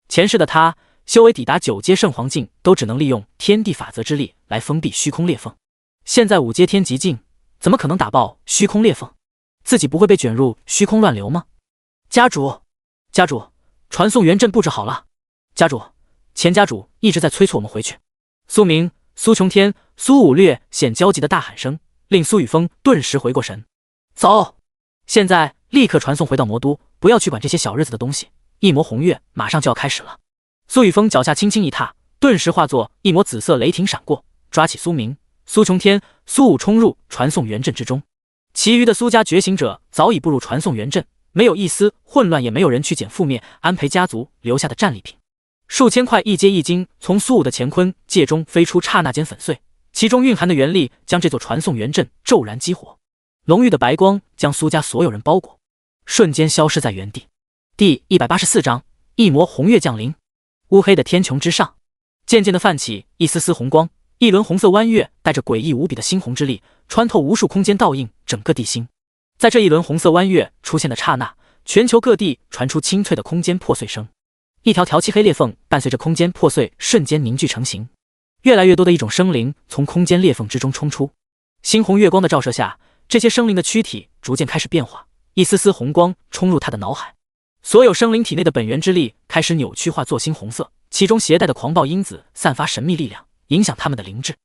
前世的他修为抵达9阶圣皇境，都只能利用天地法则之力来封闭虚空裂缝，现在5阶天极境，怎么可能打爆虚空裂缝？自己不会被卷入虚空乱流吗？家主，传送元阵布置好了。家主，前家主一直在催促我们回去。苏明、苏琼天、苏武略显焦急的大喊声，令苏雨峰顿时回过神。走，现在立刻传送回到魔都，不要去管这些小日子的东西。异魔红月马上就要开始了。苏雨峰脚下轻轻一踏，顿时化作一抹紫色雷霆闪过，抓起苏明、苏琼天、苏武冲入传送元阵之中。其余的苏家觉醒者早已步入传送元阵，没有一丝混乱，也没有人去捡覆灭安培家族留下的战利品。数千块一阶一金从苏武的乾坤界中飞出，刹那间粉碎，其中蕴含的元力将这座传送元阵骤然激活，浓郁的白光将苏家所有人包裹，瞬间消失在原地。第184章异魔红月降临。乌黑的天穹之上，渐渐地泛起一丝丝红光，一轮红色弯月带着诡异无比的猩红之力，穿透无数空间，倒映整个地心。在这一轮红色弯月出现的刹那，全球各地传出清脆的空间破碎声，一条条漆黑裂缝伴随着空间破碎瞬间凝聚成型，越来越多的一种生灵从空间裂缝之中冲出。猩红月光的照射下，这些生灵的躯体逐渐开始变化，一丝丝红光冲入他的脑海，所有生灵体内的本源之力开始扭曲化作猩红色，其中携带的狂暴因子散发神秘力量，影响他们的灵智。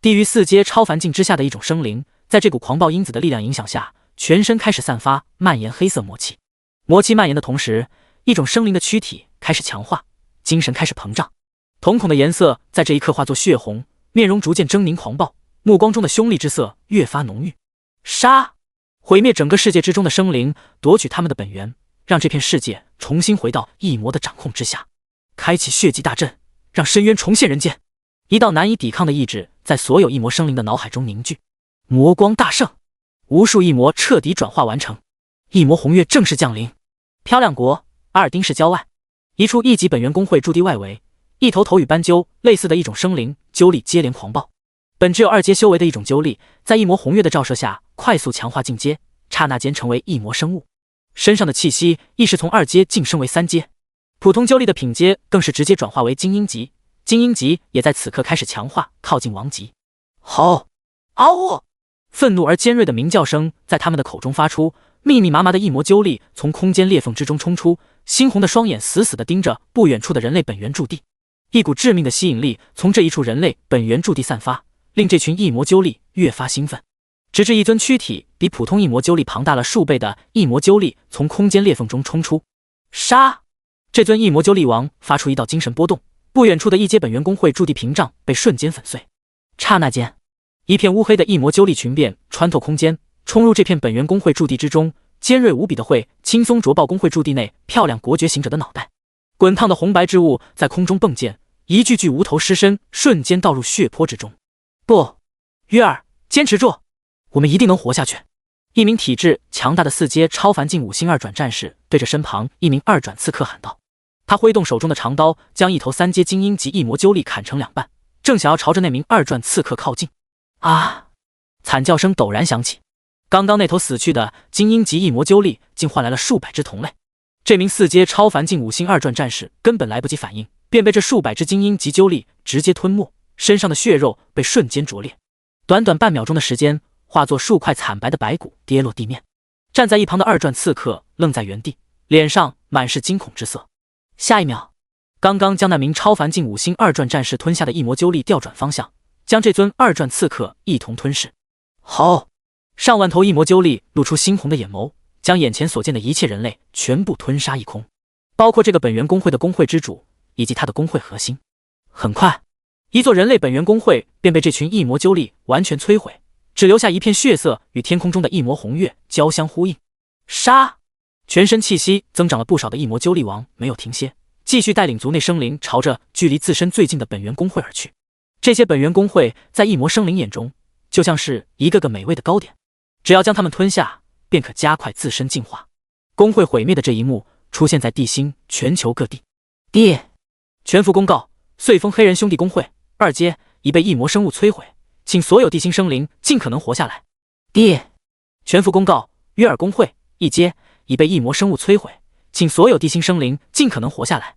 低于4阶超凡境之下的一种生灵，在这股狂暴因子的力量影响下，全身开始散发蔓延黑色魔气。魔气蔓延的同时，一种生灵的躯体开始强化，精神开始膨胀，瞳孔的颜色在这一刻化作血红，面容逐渐狰狞狂暴，目光中的凶戾之色越发浓郁。杀！毁灭整个世界之中的生灵，夺取他们的本源，让这片世界重新回到异魔的掌控之下。开启血祭大阵，让深渊重现人间。一道难以抵抗的意志在所有异魔生灵的脑海中凝聚。魔光大盛，无数异魔彻底转化完成，异魔红月正式降临。漂亮国阿尔丁市郊外，一处一级本源公会驻地外围，一头头与斑鸠类似的一种生灵鸠力接连狂暴。本只有2阶修为的一种鸠力，在异魔红月的照射下快速强化进阶，刹那间成为异魔生物，身上的气息亦是从2阶晋升为3阶。普通鸠力的品阶更是直接转化为精英级，精英级也在此刻开始强化，靠近王级。吼！嗷呜！愤怒而尖锐的鸣叫声在他们的口中发出，密密麻麻的异魔鸠力从空间裂缝之中冲出，猩红的双眼死死地盯着不远处的人类本源驻地。一股致命的吸引力从这一处人类本源驻地散发，令这群异魔鸠力越发兴奋。直至一尊躯体比普通异魔鸠力庞大了数倍的异魔鸠力从空间裂缝中冲出。杀！这尊异魔鸠力王发出一道精神波动，不远处的一阶本源公会驻地屏障被瞬间粉碎。刹那间，一片乌黑的异魔鸠力群变穿透空间，冲入这片本源公会驻地之中，尖锐无比的会轻松啄爆公会驻地内漂亮国觉行者的脑袋。滚烫的红白之物在空中迸溅，一具具无头尸身瞬间倒入血泊之中。不，约尔，坚持住，我们一定能活下去。一名体质强大的4阶超凡境5星2转战士对着身旁一名2转刺客喊道。他挥动手中的长刀，将一头3阶精英级异魔鸠力砍成2半，正想要朝着那名2转刺客靠近。啊！惨叫声陡然响起，刚刚那头死去的精英级异魔鸠力竟换来了数百只同类。这名4阶超凡境5星2转战士根本来不及反应，便被这数百只精英级鸠力直接吞没，身上的血肉被瞬间灼裂，短短半秒钟的时间，化作数块惨白的白骨跌落地面。站在一旁的2转刺客愣在原地，脸上满是惊恐之色。下一秒，刚刚将那名超凡境5星2转战士吞下的异魔鸠力调转方向，将这尊2转刺客一同吞噬。吼！上万头异魔鸠力露出猩红的眼眸，将眼前所见的一切人类全部吞杀一空，包括这个本源公会的公会之主以及他的公会核心。很快，一座人类本源公会便被这群异魔鸠力完全摧毁，只留下一片血色与天空中的异魔红月交相呼应。杀！全身气息增长了不少的异魔鸠力王没有停歇，继续带领族内生灵朝着距离自身最近的本源公会而去。这些本源公会在异魔生灵眼中就像是一个个美味的糕点，只要将它们吞下，便可加快自身进化。公会毁灭的这一幕出现在地心全球各地。全服公告：岁风黑人兄弟公会2阶已被异魔生物摧毁，请所有地心生灵尽可能活下来。全服公告：约尔公会1阶已被异魔生物摧毁，请所有地心生灵尽可能活下来。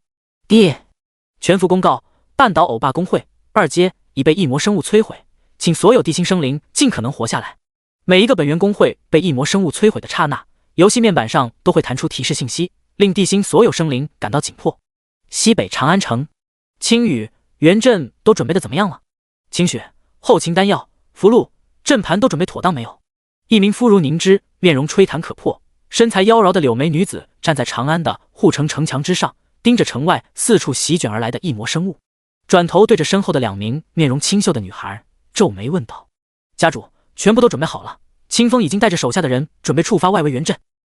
全服公告：半岛欧巴公会2阶已被异魔生物摧毁，请所有地心生灵尽可能活下来。每一个本源公会被异魔生物摧毁的刹那，游戏面板上都会弹出提示信息，令地心所有生灵感到紧迫。西北长安城，青羽、元镇都准备的怎么样了？清雪、后勤丹药、符箓、阵盘都准备妥当没有？一名肤如凝脂、面容吹弹可破、身材妖娆的柳眉女子站在长安的护城城墙之上，盯着城外四处席卷而来的异魔生物，转头对着身后的2名面容清秀的女孩皱眉问道：家主，全部都准备好了，清风已经带着手下的人准备触发外围援阵。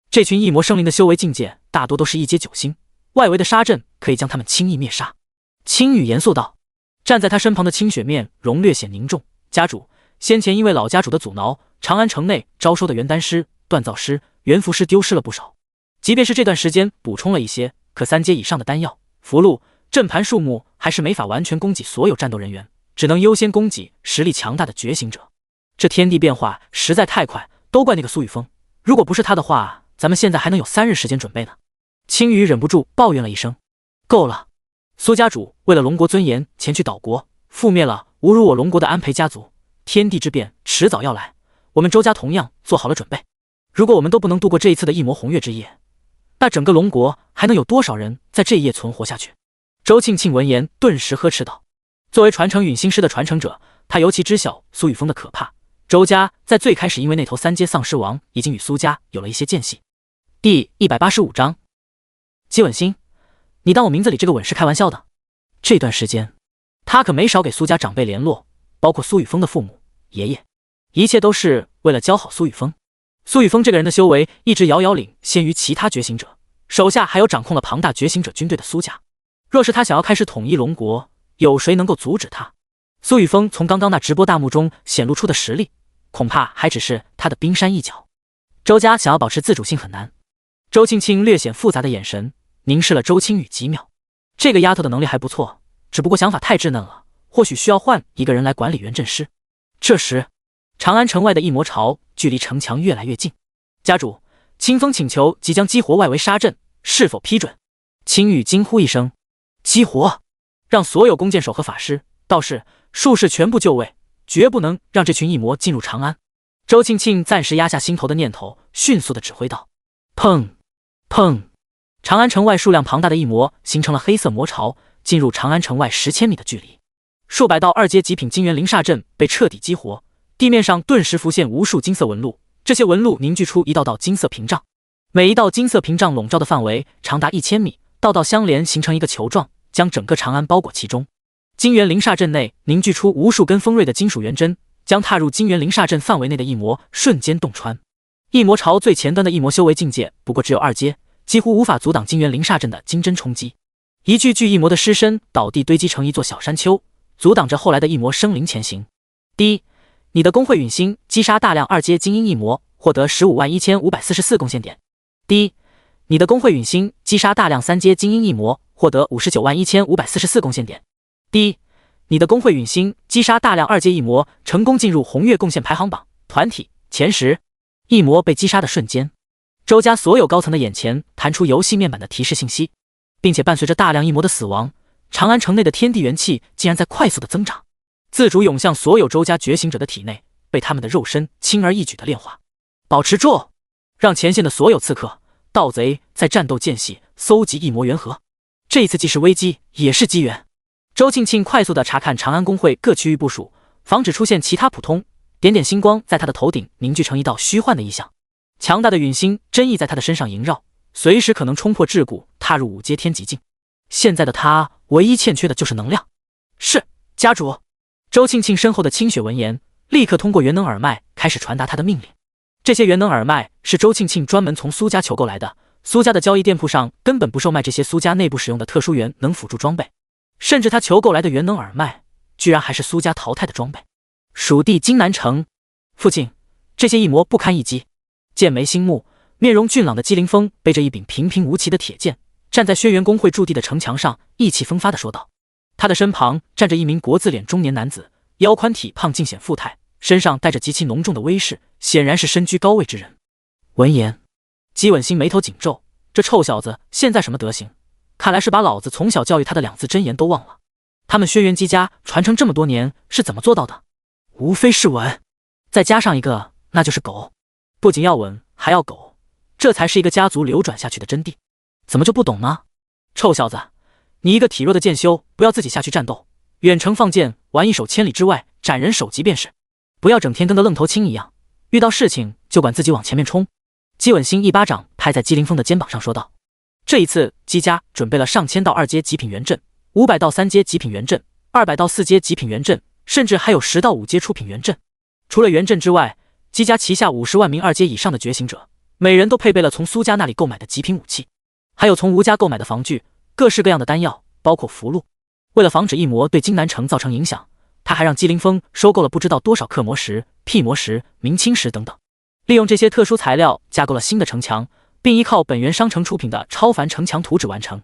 这群异魔生灵的修为境界大多都是1阶9星，外围的杀阵可以将他们轻易灭杀。青羽严肃道。站在他身旁的清雪面容略显凝重，家主，先前因为老家主的阻挠，长安城内招收的元丹师、锻造师、元符师丢失了不少。即便是这段时间补充了一些，可3阶以上的丹药、符箓、阵盘数目还是没法完全供给所有战斗人员，只能优先供给实力强大的觉醒者。这天地变化实在太快，都怪那个苏雨峰，如果不是他的话，咱们现在还能有3日时间准备呢。青羽忍不住抱怨了一声。够了，苏家主为了龙国尊严前去岛国，覆灭了侮辱我龙国的安培家族，天地之变迟早要来，我们周家同样做好了准备。如果我们都不能度过这一次的异魔红月之夜，那整个龙国还能有多少人在这一夜存活下去？周庆庆闻言顿时呵斥道。作为传承陨星师的传承者，他尤其知晓苏雨峰的可怕。周家在最开始因为那头三阶丧尸王已经与苏家有了一些间隙。第185章，姬稳心，你当我名字里这个稳是开玩笑的？这段时间，他可没少给苏家长辈联络，包括苏雨峰的父母、爷爷，一切都是为了教好苏雨峰。苏雨峰这个人的修为一直遥遥领先于其他觉醒者，手下还有掌控了庞大觉醒者军队的苏家。若是他想要开始统一龙国，有谁能够阻止他？苏雨峰从刚刚那直播大幕中显露出的实力，恐怕还只是他的冰山一角。周家想要保持自主性很难。周庆庆略显复杂的眼神凝视了周青雨几秒。这个丫头的能力还不错，只不过想法太稚嫩了，或许需要换一个人来管理元镇师。这时，长安城外的异魔巢距离城墙越来越近。家主，清风请求即将激活外围杀阵，是否批准？青雨惊呼一声：激活！让所有弓箭手和法师、道士、术士全部就位，绝不能让这群异魔进入长安。周庆庆暂时压下心头的念头，迅速地指挥道：砰！砰！长安城外数量庞大的异魔形成了黑色魔巢，进入长安城外10千米的距离。数百道2阶极品金元灵煞阵被彻底激活，地面上顿时浮现无数金色纹路，这些纹路凝聚出一道道金色屏障，每一道金色屏障笼罩的范围长达1000米，道道相连形成一个球状，将整个长安包裹其中。金元灵煞阵内凝聚出无数根锋锐的金属元针，将踏入金元灵煞阵范围内的异魔瞬间洞穿。异魔巢最前端的异魔修为境界不过只有2阶，几乎无法阻挡金元灵煞阵的金针冲击。一具具异魔的尸身倒地堆积成一座小山丘，阻挡着后来的异魔生灵前行。第一，你的工会陨星击杀大量2阶精英异魔，获得151544贡献点。第一，你的工会陨星击杀大量3阶精英异魔，获得591544贡献点。第一，你的工会陨星击杀大量2阶异魔，成功进入红月贡献排行榜团体前10。异魔被击杀的瞬间，周家所有高层的眼前弹出游戏面板的提示信息，并且伴随着大量异魔的死亡，长安城内的天地元气竟然在快速的增长，自主涌向所有周家觉醒者的体内，被他们的肉身轻而易举的炼化。保持住，让前线的所有刺客、盗贼在战斗间隙搜集异魔元核。这一次既是危机，也是机缘。周庆庆快速的查看长安工会各区域部署，防止出现其他普通。点点星光在他的头顶凝聚成一道虚幻的意象，强大的陨星真意在他的身上萦绕，随时可能冲破桎梏，踏入5阶天极境。现在的他唯一欠缺的就是能量。是，家主。周庆庆身后的清雪闻言，立刻通过元能耳麦开始传达他的命令。这些元能耳麦是周庆庆专门从苏家求购来的，苏家的交易店铺上根本不售卖这些苏家内部使用的特殊元能辅助装备，甚至他求购来的元能耳麦，居然还是苏家淘汰的装备。蜀地金南城，父亲，这些异魔不堪一击。剑眉星目、面容俊朗的姬凌风背着一柄平平无奇的铁剑，站在轩辕公会驻地的城墙上，意气风发地说道。他的身旁站着一名国字脸中年男子，腰宽体胖，尽显富态，身上带着极其浓重的威势，显然是身居高位之人。闻言，姬稳心眉头紧皱，这臭小子现在什么德行？看来是把老子从小教育他的2字真言都忘了。他们轩辕姬家传承这么多年是怎么做到的？无非是稳，再加上一个，那就是狗。不仅要稳，还要狗，这才是一个家族流转下去的真谛。怎么就不懂呢？臭小子，你一个体弱的剑修，不要自己下去战斗，远程放箭，玩一手千里之外斩人首级便是，不要整天跟个愣头青一样，遇到事情就管自己往前面冲。姬稳心一巴掌拍在姬凌风的肩膀上说道。这一次姬家准备了上千道2阶极品元阵，500道3阶极品元阵，200道4阶极品元阵，甚至还有10道5阶出品元阵。除了元阵之外，姬家旗下50万名2阶以上的觉醒者，每人都配备了从苏家那里购买的极品武器，还有从吴家购买的防具，各式各样的丹药，包括符箓。为了防止异魔对金南城造成影响，他还让姬凌风收购了不知道多少刻魔石、辟魔石、明清石等等，利用这些特殊材料架构了新的城墙，并依靠本源商城出品的超凡城墙图纸完成。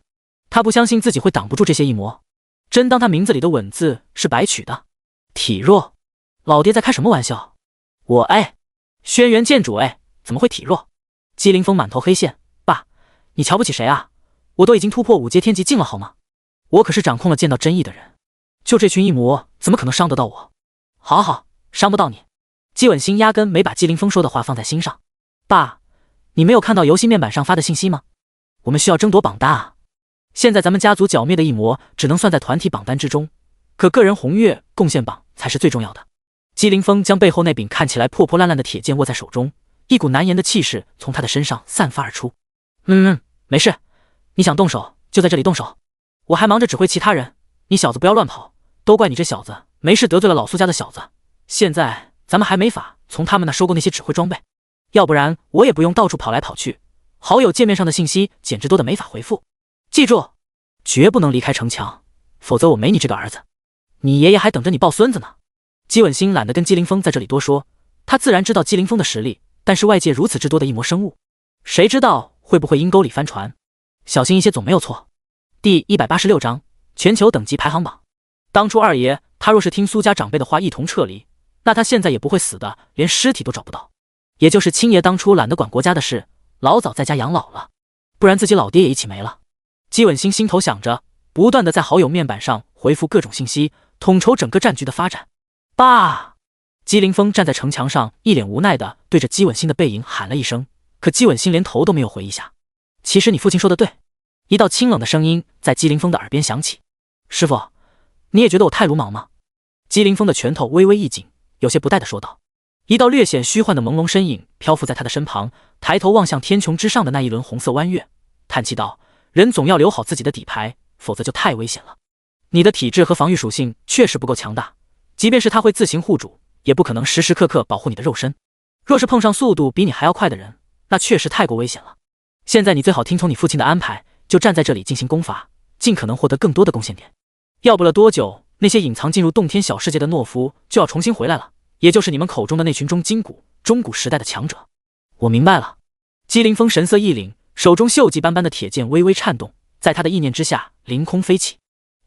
他不相信自己会挡不住这些异魔，真当他名字里的稳字是白取的。体弱，老爹在开什么玩笑？轩辕剑主怎么会体弱？姬凌风满头黑线，爸，你瞧不起谁啊？我都已经突破5阶天极境了好吗？我可是掌控了剑道真意的人，就这群异魔怎么可能伤得到我？好，伤不到你。姬稳心压根没把姬凌风说的话放在心上。爸，你没有看到游戏面板上发的信息吗？我们需要争夺榜单啊！现在咱们家族剿灭的异魔只能算在团体榜单之中，可个人红月贡献榜才是最重要的。姬凌风将背后那柄看起来破破烂烂的铁剑握在手中，一股难言的气势从他的身上散发而出。没事，你想动手就在这里动手，我还忙着指挥其他人，你小子不要乱跑，都怪你这小子没事得罪了老苏家的小子，现在咱们还没法从他们那收购那些指挥装备，要不然我也不用到处跑来跑去，好友界面上的信息简直多得没法回复。记住，绝不能离开城墙，否则我没你这个儿子，你爷爷还等着你抱孙子呢。姬稳心懒得跟姬凌风在这里多说，他自然知道姬凌风的实力，但是外界如此之多的异魔生物，谁知道会不会阴沟里翻船，小心一些总没有错。第186章全球等级排行榜。当初二爷他若是听苏家长辈的话一同撤离，那他现在也不会死的连尸体都找不到，也就是亲爷当初懒得管国家的事，老早在家养老了，不然自己老爹也一起没了。姬稳心心头想着，不断的在好友面板上回复各种信息，统筹整个战局的发展。爸！姬凌风站在城墙上，一脸无奈的对着姬稳心的背影喊了一声，可姬稳心连头都没有回一下。其实你父亲说的对。一道清冷的声音在姬凌风的耳边响起。师傅，你也觉得我太鲁莽吗？姬凌风的拳头微微一紧，有些不待的说道。一道略显虚幻的朦胧身影漂浮在他的身旁，抬头望向天穹之上的那一轮红色弯月，叹气道：人总要留好自己的底牌，否则就太危险了。你的体质和防御属性确实不够强大，即便是他会自行护主，也不可能时时刻刻保护你的肉身。若是碰上速度比你还要快的人，那确实太过危险了。现在你最好听从你父亲的安排，就站在这里进行攻伐，尽可能获得更多的贡献点。要不了多久，那些隐藏进入洞天小世界的懦夫就要重新回来了，也就是你们口中的那群中古时代的强者。我明白了。姬凌风神色一凛，手中锈迹斑斑的铁剑微微颤动，在他的意念之下凌空飞起。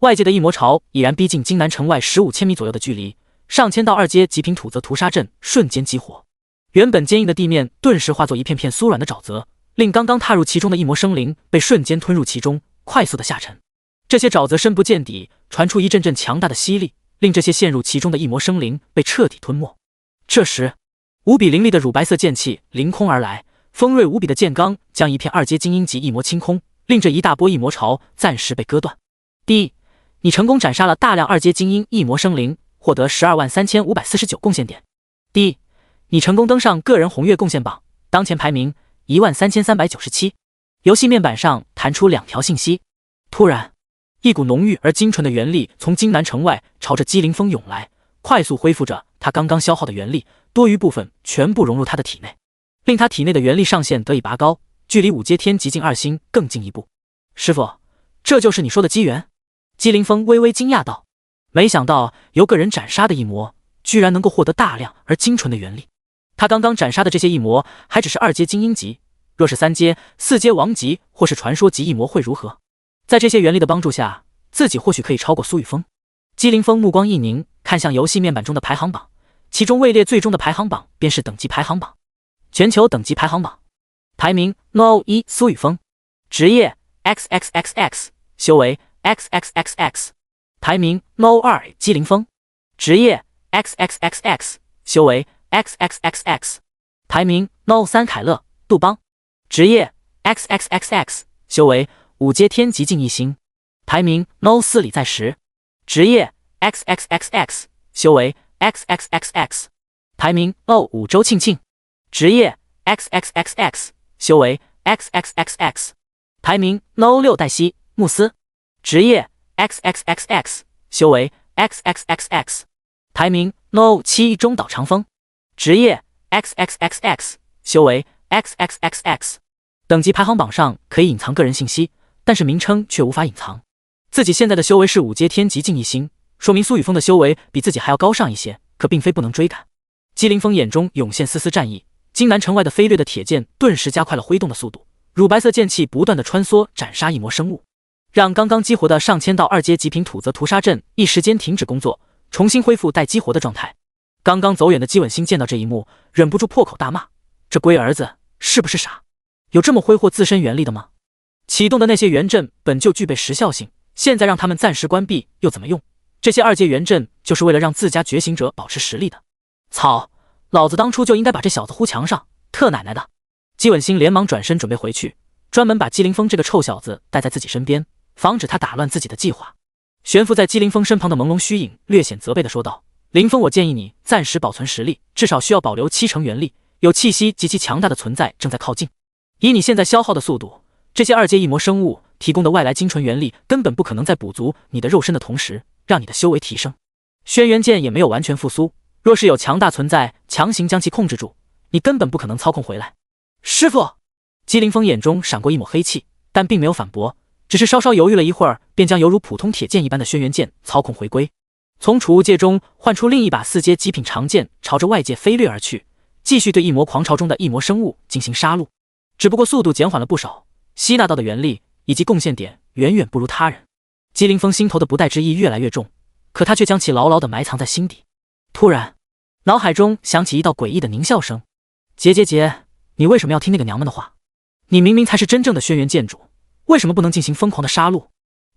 外界的异魔潮已然逼近京南城外15千米左右的距离，上千道二阶极品土泽屠杀阵瞬间激活，原本坚硬的地面顿时化作一片片酥软的沼泽，令刚刚踏入其中的异魔生灵被瞬间吞入其中，快速的下沉。这些沼泽深不见底，传出一阵阵强大的吸力，令这些陷入其中的异魔生灵被彻底吞没。这时，无比凌厉的乳白色剑气凌空而来，锋锐无比的剑罡将一片二阶精英级异魔清空，令这一大波异魔潮暂时被割断。第一，你成功斩杀了大量二阶精英异魔生灵，获得123549贡献点。第一，你成功登上个人红月贡献榜，当前排名13397。游戏面板上弹出2条信息。突然，一股浓郁而精纯的元力从京南城外朝着姬凌风涌来，快速恢复着他刚刚消耗的元力，多余部分全部融入他的体内，令他体内的元力上限得以拔高，距离5阶天极境2星更进一步。师傅，这就是你说的机缘？姬凌风微微惊讶道，没想到由个人斩杀的异魔，居然能够获得大量而精纯的元力。他刚刚斩杀的这些异魔还只是2阶精英级，若是3阶、4阶王级或是传说级异魔会如何？在这些元力的帮助下，自己或许可以超过苏雨峰。姬凌风目光一凝，看向游戏面板中的排行榜，其中位列最终的排行榜便是等级排行榜。全球等级排行榜，排名 No.1 苏雨峰，职业 XXXX， 修为 XXXX， 排名 No.2 姬凌风，职业 XXXX， 修为 XXXX， 排名 No.3 凯乐杜邦，职业 XXXX， 修为5阶天极境1星，排名 No.4 李在石，职业 XXXX， 修为 XXXX， 排名 No.5 周庆庆，职业 XXXX， 修为 XXXX， 排名 No.6 黛西慕斯，职业 XXXX， 修为 XXXX， 排名 No.7 中岛长风，职业 XXXX， 修为 XXXX。 等级排行榜上可以隐藏个人信息，但是名称却无法隐藏。自己现在的修为是5阶天极境1星，说明苏雨峰的修为比自己还要高上一些，可并非不能追赶。姬凌风眼中涌现丝丝战意，京南城外的飞掠的铁剑顿时加快了挥动的速度，乳白色剑气不断的穿梭斩杀异魔生物，让刚刚激活的上千道2阶极品土泽屠杀阵一时间停止工作，重新恢复待激活的状态。刚刚走远的姬稳心见到这一幕，忍不住破口大骂：这龟儿子是不是傻？有这么挥霍自身元力的吗？启动的那些元阵本就具备时效性，现在让他们暂时关闭又怎么用？这些2阶元阵就是为了让自家觉醒者保持实力的。操，老子当初就应该把这小子呼墙上，特奶奶的！姬稳心连忙转身准备回去，专门把姬凌风这个臭小子带在自己身边，防止他打乱自己的计划。悬浮在姬凌风身旁的朦胧虚影略显责备的说道：林峰，我建议你暂时保存实力，至少需要保留70%元力，有气息极其强大的存在正在靠近。以你现在消耗的速度，这些2阶异魔生物提供的外来精纯元力根本不可能在补足你的肉身的同时，让你的修为提升。轩辕剑也没有完全复苏，若是有强大存在强行将其控制住，你根本不可能操控回来。师傅，姬凌风眼中闪过一抹黑气，但并没有反驳，只是稍稍犹豫了一会儿，便将犹如普通铁剑一般的轩辕剑操控回归，从储物戒中换出另一把4阶极品长剑，朝着外界飞掠而去，继续对异魔狂潮中的异魔生物进行杀戮。只不过速度减缓了不少，吸纳到的元力以及贡献点远远不如他人。姬凌风心头的不待之意越来越重，可他却将其牢牢地埋藏在心底。突然，脑海中响起一道诡异的狞笑声：“杰，你为什么要听那个娘们的话？你明明才是真正的轩辕剑主，为什么不能进行疯狂的杀戮？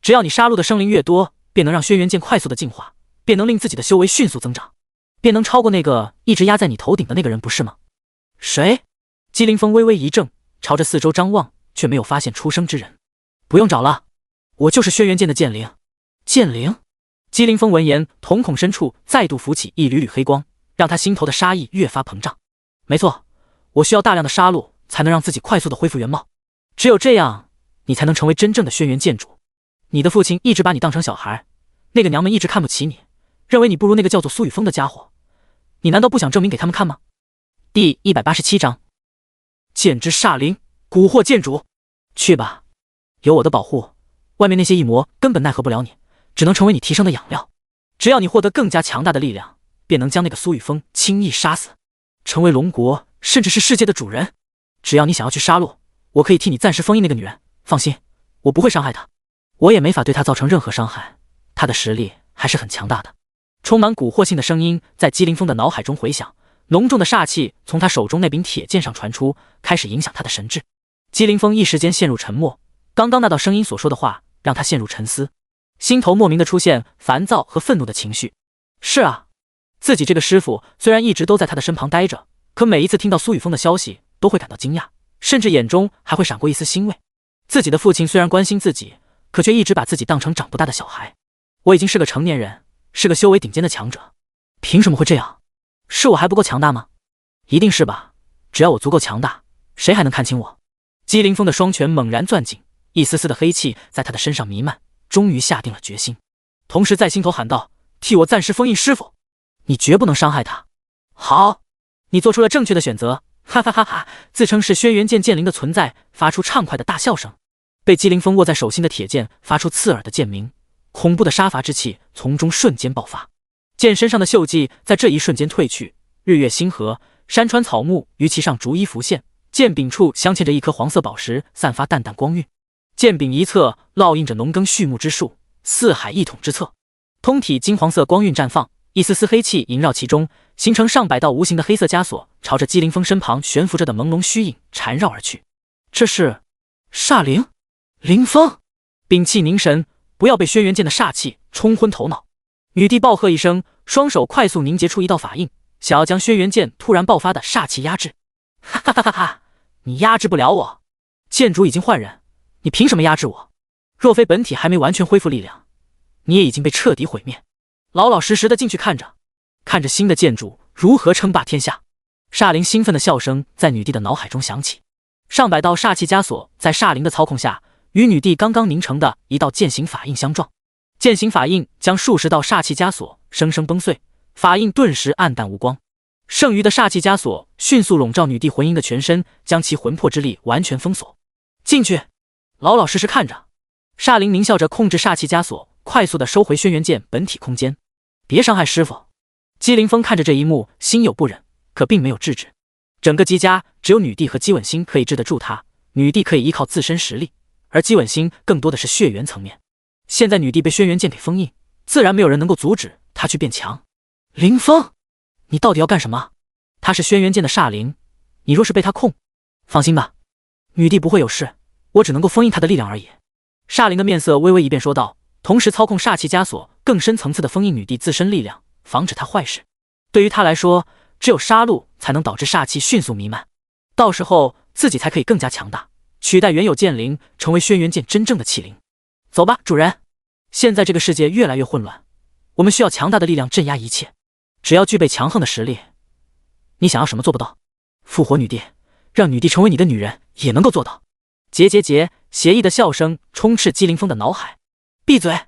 只要你杀戮的生灵越多，便能让轩辕剑快速的进化，便能令自己的修为迅速增长，便能超过那个一直压在你头顶的那个人，不是吗？”谁？姬凌风微微一怔，朝着四周张望，却没有发现出声之人。不用找了，我就是轩辕剑的剑灵。剑灵？姬凌风闻言，瞳孔深处再度浮起一缕缕黑光，让他心头的杀意越发膨胀。没错，我需要大量的杀戮，才能让自己快速的恢复原貌。只有这样，你才能成为真正的轩辕剑主。你的父亲一直把你当成小孩，那个娘们一直看不起你，认为你不如那个叫做苏雨峰的家伙。你难道不想证明给他们看吗？第187章，剑之煞灵，蛊惑剑主。去吧，有我的保护，外面那些异魔根本奈何不了你，只能成为你提升的养料。只要你获得更加强大的力量，便能将那个苏雨峰轻易杀死，成为龙国甚至是世界的主人。只要你想要去杀戮，我可以替你暂时封印那个女人，放心，我不会伤害她，我也没法对她造成任何伤害，她的实力还是很强大的。充满蛊惑性的声音在姬凌风的脑海中回响，浓重的煞气从他手中那柄铁剑上传出，开始影响他的神智。姬凌风一时间陷入沉默，刚刚那道声音所说的话让他陷入沉思，心头莫名的出现烦躁和愤怒的情绪。是啊，自己这个师傅虽然一直都在他的身旁待着，可每一次听到苏雨峰的消息都会感到惊讶，甚至眼中还会闪过一丝欣慰。自己的父亲虽然关心自己，可却一直把自己当成长不大的小孩。我已经是个成年人，是个修为顶尖的强者，凭什么会这样？是我还不够强大吗？一定是吧，只要我足够强大，谁还能看清我？姬凌风的双拳猛然攥紧，一丝丝的黑气在他的身上弥漫，终于下定了决心，同时在心头喊道：“替我暂时封印师傅，你绝不能伤害他。”好，你做出了正确的选择，哈哈哈哈！自称是轩辕剑剑灵的存在发出畅快的大笑声，被姬凌风握在手心的铁剑发出刺耳的剑鸣，恐怖的杀伐之气从中瞬间爆发。剑身上的锈迹在这一瞬间褪去，日月星河、山川草木于其上逐一浮现，剑柄处镶嵌着一颗黄色宝石，散发淡淡光晕。剑柄一侧烙印着农耕畜牧之术，四海一统之策。通体金黄色光晕绽放，一丝丝黑气萦绕其中，形成上百道无形的黑色枷锁，朝着姬凌风身旁悬浮着的朦胧虚影缠绕而去。这是煞灵？凌风，屏气凝神，不要被轩辕剑的煞气冲昏头脑。女帝暴喝一声，双手快速凝结出一道法印，想要将轩辕剑突然爆发的煞气压制。哈哈哈哈哈！你压制不了我，剑主已经换人，你凭什么压制我？若非本体还没完全恢复力量，你也已经被彻底毁灭。老老实实的进去看着，看着新的剑主如何称霸天下。煞灵兴奋的笑声在女帝的脑海中响起，上百道煞气枷锁在煞灵的操控下，与女帝刚刚凝成的一道剑形法印相撞。剑形法印将数十道煞气枷锁生生崩碎，法印顿时暗淡无光。剩余的煞气枷锁迅速笼罩女帝魂婴的全身，将其魂魄之力完全封锁。进去，老老实实看着。煞灵狞笑着控制煞气枷锁，快速地收回轩辕剑本体空间。别伤害师傅！姬凌风看着这一幕，心有不忍，可并没有制止。整个姬家只有女帝和姬稳心可以治得住他，女帝可以依靠自身实力，而姬稳心更多的是血缘层面。现在女帝被轩辕剑给封印，自然没有人能够阻止她去变强。凌风，你到底要干什么？她是轩辕剑的煞灵，你若是被她控，放心吧，女帝不会有事，我只能够封印她的力量而已。煞灵的面色微微一变说道，同时操控煞气枷锁，更深层次的封印女帝自身力量，防止她坏事。对于她来说，只有杀戮才能导致煞气迅速弥漫，到时候自己才可以更加强大，取代原有剑灵，成为轩辕剑真正的器灵。走吧，主人。现在这个世界越来越混乱，我们需要强大的力量镇压一切。只要具备强横的实力，你想要什么做不到？复活女帝，让女帝成为你的女人，也能够做到。结邪异的笑声充斥姬凌风的脑海。闭嘴！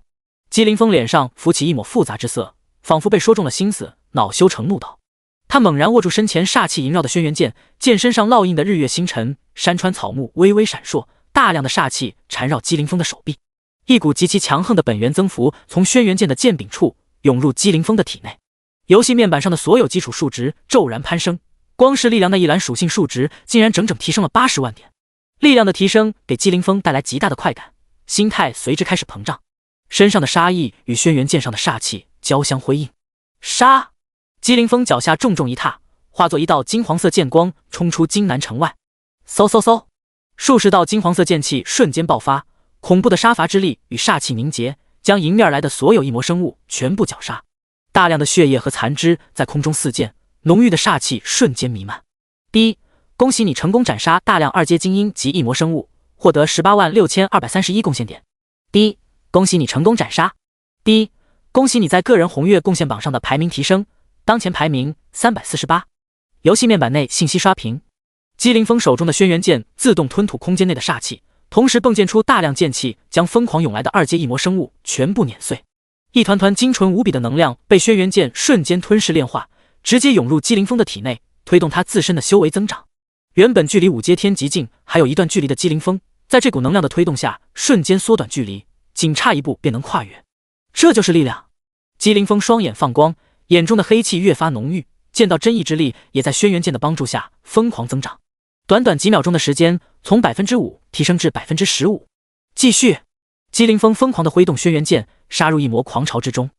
姬凌风脸上浮起一抹复杂之色，仿佛被说中了心思，恼羞成怒道。他猛然握住身前煞气萦绕的轩辕剑，剑身上烙印的日月星辰、山川草木微微闪烁，大量的煞气缠绕姬凌风的手臂。一股极其强横的本源增幅从轩辕剑的剑柄处涌入姬凌风的体内。游戏面板上的所有基础数值骤然攀升，光是力量那一栏属性数值竟然整整提升了80万点。力量的提升给姬凌风带来极大的快感，心态随之开始膨胀，身上的杀意与轩辕剑上的煞气交相辉映。杀！姬凌风脚下重重一踏，化作一道金黄色剑光冲出金南城外。嗖嗖嗖，数十道金黄色剑气瞬间爆发，恐怖的杀伐之力与煞气凝结，将迎面来的所有异魔生物全部绞杀。大量的血液和残肢在空中四溅，浓郁的煞气瞬间弥漫。第一，恭喜你成功斩杀大量2阶精英及异魔生物，获得186231贡献点。第一，恭喜你成功斩杀。第一，恭喜你在个人红月贡献榜上的排名提升，当前排名348。游戏面板内信息刷屏。姬凌风手中的轩辕剑自动吞吐空间内的煞气，同时迸溅出大量剑气，将疯狂涌来的2阶异魔生物全部碾碎。一团团精纯无比的能量被轩辕剑瞬间吞噬炼化，直接涌入姬凌风的体内，推动他自身的修为增长。原本距离5阶天极境还有一段距离的姬凌风，在这股能量的推动下，瞬间缩短距离，仅差一步便能跨越。这就是力量！姬凌风双眼放光，眼中的黑气越发浓郁，剑道真意之力也在轩辕剑的帮助下疯狂增长。短短几秒钟的时间，从5%提升至15%。继续！姬凌风疯狂地挥动轩辕剑，杀入异魔狂潮之中。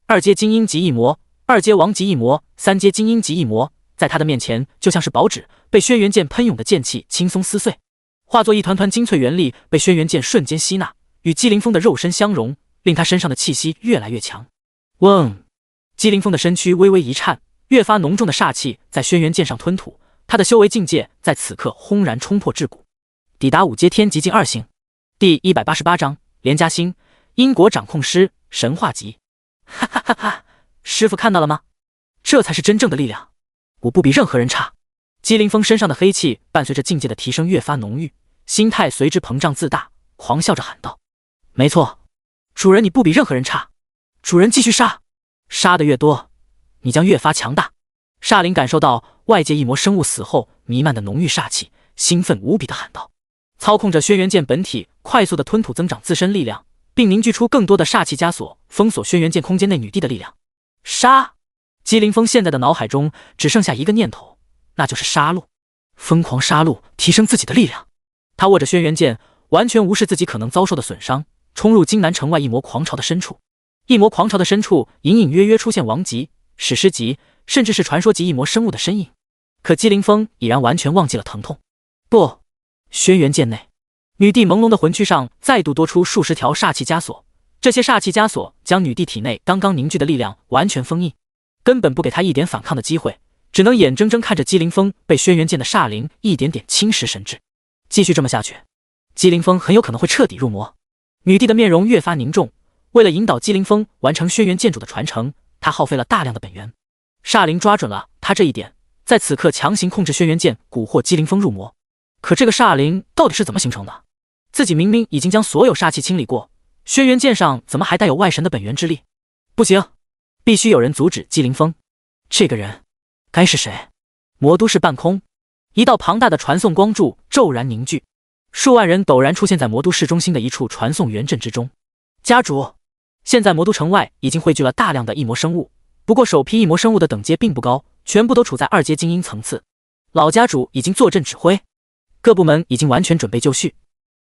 2阶精英级异魔、2阶王级异魔、3阶精英级异魔，在他的面前就像是薄纸，被轩辕剑喷涌的剑气轻松撕碎，化作一团团精粹元力，被轩辕剑瞬间吸纳，与姬凌风的肉身相融，令他身上的气息越来越强。嗡！姬凌风的身躯微微一颤，越发浓重的煞气在轩辕剑上吞吐，他的修为境界在此刻轰然冲破桎梏，抵达5阶天极境2星。第188章连嘉欣，英国掌控师，神话级。哈哈哈哈！师傅看到了吗？这才是真正的力量，我不比任何人差。姬凌风身上的黑气伴随着境界的提升越发浓郁，心态随之膨胀自大，狂笑着喊道：没错，主人你不比任何人差，主人继续杀，杀得越多，你将越发强大。煞灵感受到外界异魔生物死后弥漫的浓郁煞气，兴奋无比地喊道，操控着轩辕剑本体快速地吞吐增长自身力量，并凝聚出更多的煞气枷锁，封锁轩辕剑空间内女帝的力量。杀！姬凌风现在的脑海中只剩下一个念头，那就是杀戮，疯狂杀戮，提升自己的力量。他握着轩辕剑，完全无视自己可能遭受的损伤，冲入金南城外异魔狂潮的深处。异魔狂潮的深处隐隐约约出现王级、史诗级，甚至是传说级异魔生物的身影。可姬凌风已然完全忘记了疼痛。不，轩辕剑内，女帝朦胧的魂躯上再度多出数十条煞气枷锁，这些煞气枷锁将女帝体内刚刚凝聚的力量完全封印，根本不给她一点反抗的机会，只能眼睁睁看着姬凌风被轩辕剑的煞灵一点点侵蚀神智。继续这么下去，姬凌风很有可能会彻底入魔。女帝的面容越发凝重，为了引导姬凌风完成轩辕剑主的传承，她耗费了大量的本源。煞灵抓准了她这一点，在此刻强行控制轩辕剑，蛊惑姬凌风入魔。可这个煞灵到底是怎么形成的？自己明明已经将所有煞气清理过，轩辕剑上怎么还带有外神的本源之力？不行，必须有人阻止姬凌风。这个人该是谁？魔都市半空，一道庞大的传送光柱骤然凝聚，数万人陡然出现在魔都市中心的一处传送元阵之中。家主，现在魔都城外已经汇聚了大量的异魔生物，不过首批异魔生物的等阶并不高，全部都处在2阶精英层次。老家主已经坐镇指挥，各部门已经完全准备就绪。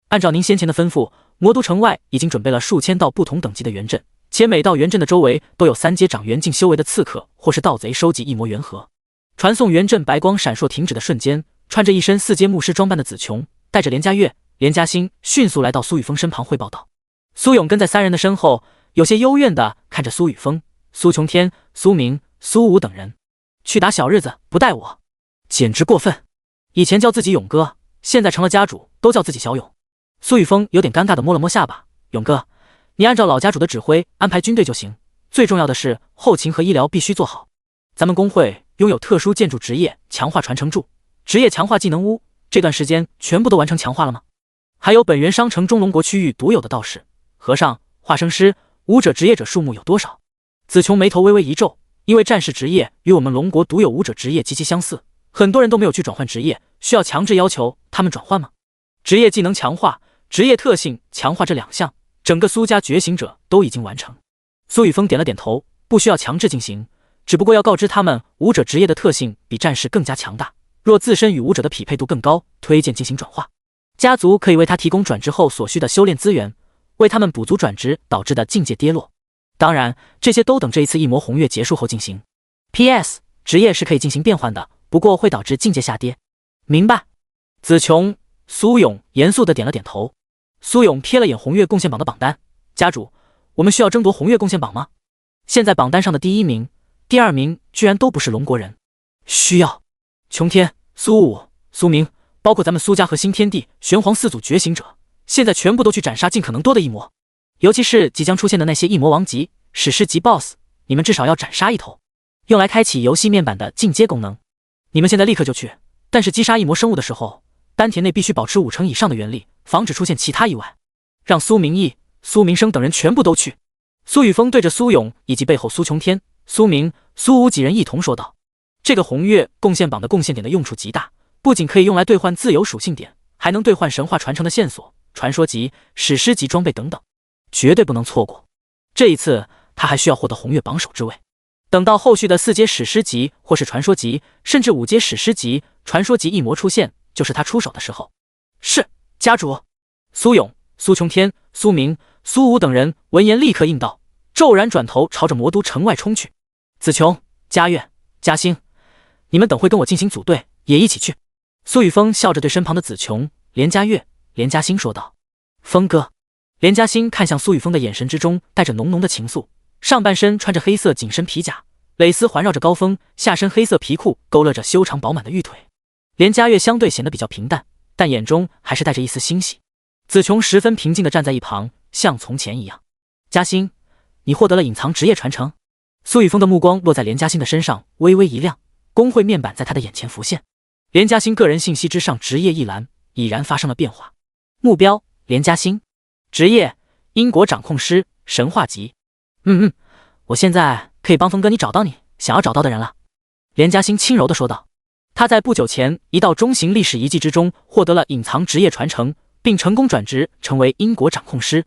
按照您先前的吩咐，魔都城外已经准备了数千道不同等级的元阵，且每道元阵的周围都有3阶长元境修为的刺客或是盗贼收集异魔元核。传送元阵白光闪烁停止的瞬间，穿着一身4阶牧师装扮的子琼带着连嘉月、连嘉欣迅速来到苏雨峰身旁汇报道。苏勇跟在3人的身后，有些幽怨地看着苏雨峰、苏琼天、苏明、苏武等人。去打小日子不带我，简直过分！以前叫自己勇哥，现在成了家主都叫自己小勇。苏雨峰有点尴尬地摸了摸下巴，勇哥，你按照老家主的指挥安排军队就行，最重要的是后勤和医疗必须做好。咱们工会拥有特殊建筑职业强化传承柱、职业强化技能屋，这段时间全部都完成强化了吗？还有本源商城中龙国区域独有的道士、和尚、化生师、武者职业者数目有多少？子琼眉头微微一皱，因为战士职业与我们龙国独有武者职业极其相似，很多人都没有去转换职业，需要强制要求他们转换吗？职业技能强化、职业特性强化这2项，整个苏家觉醒者都已经完成。苏雨峰点了点头，不需要强制进行，只不过要告知他们武者职业的特性比战士更加强大，若自身与武者的匹配度更高，推荐进行转化。家族可以为他提供转职后所需的修炼资源，为他们补足转职导致的境界跌落。当然，这些都等这一次异魔红月结束后进行。PS 职业是可以进行变换的，不过会导致境界下跌。明白。子琼、苏勇严肃地点了点头。苏勇瞥了眼红月贡献榜的榜单，家主，我们需要争夺红月贡献榜吗？现在榜单上的第1名、第2名居然都不是龙国人。需要。琼天、苏武、苏明，包括咱们苏家和新天地、玄黄4组觉醒者，现在全部都去斩杀尽可能多的异魔，尤其是即将出现的那些异魔王级、史诗级 BOSS， 你们至少要斩杀1头，用来开启游戏面板的进阶功能。你们现在立刻就去，但是击杀异魔生物的时候，丹田内必须保持5成以上的元力，防止出现其他意外。让苏明义、苏明生等人全部都去。苏雨峰对着苏勇以及背后苏琼天、苏明、苏武几人一同说道。这个红月贡献榜的贡献点的用处极大，不仅可以用来兑换自由属性点，还能兑换神话传承的线索、传说级、史诗级装备等等，绝对不能错过。这一次他还需要获得红月榜首之位，等到后续的4阶史诗级或是传说级，甚至5阶史诗级、传说级异魔出现，就是他出手的时候。是，家主。苏勇、苏琼天、苏明、苏武等人闻言立刻应道，骤然转头朝着魔都城外冲去。子琼、嘉月、嘉兴，你们等会跟我进行组队，也一起去。苏雨峰笑着对身旁的子琼、连嘉月、连嘉兴说道。峰哥。连嘉兴看向苏雨峰的眼神之中带着浓浓的情愫，上半身穿着黑色紧身皮甲，蕾丝环绕着高峰，下身黑色皮裤勾勒着修长饱满的玉腿。连嘉月相对显得比较平淡，但眼中还是带着一丝欣喜。子琼十分平静地站在一旁，像从前一样。嘉兴，你获得了隐藏职业传承。苏雨峰的目光落在连嘉兴的身上，微微一亮，工会面板在他的眼前浮现。连嘉兴个人信息之上职业一栏已然发生了变化。目标：连嘉兴。职业：英国掌控师，神话级。我现在可以帮峰哥你找到你想要找到的人了。连嘉兴轻柔地说道。他在不久前一道中型历史遗迹之中获得了隐藏职业传承，并成功转职成为英国掌控师，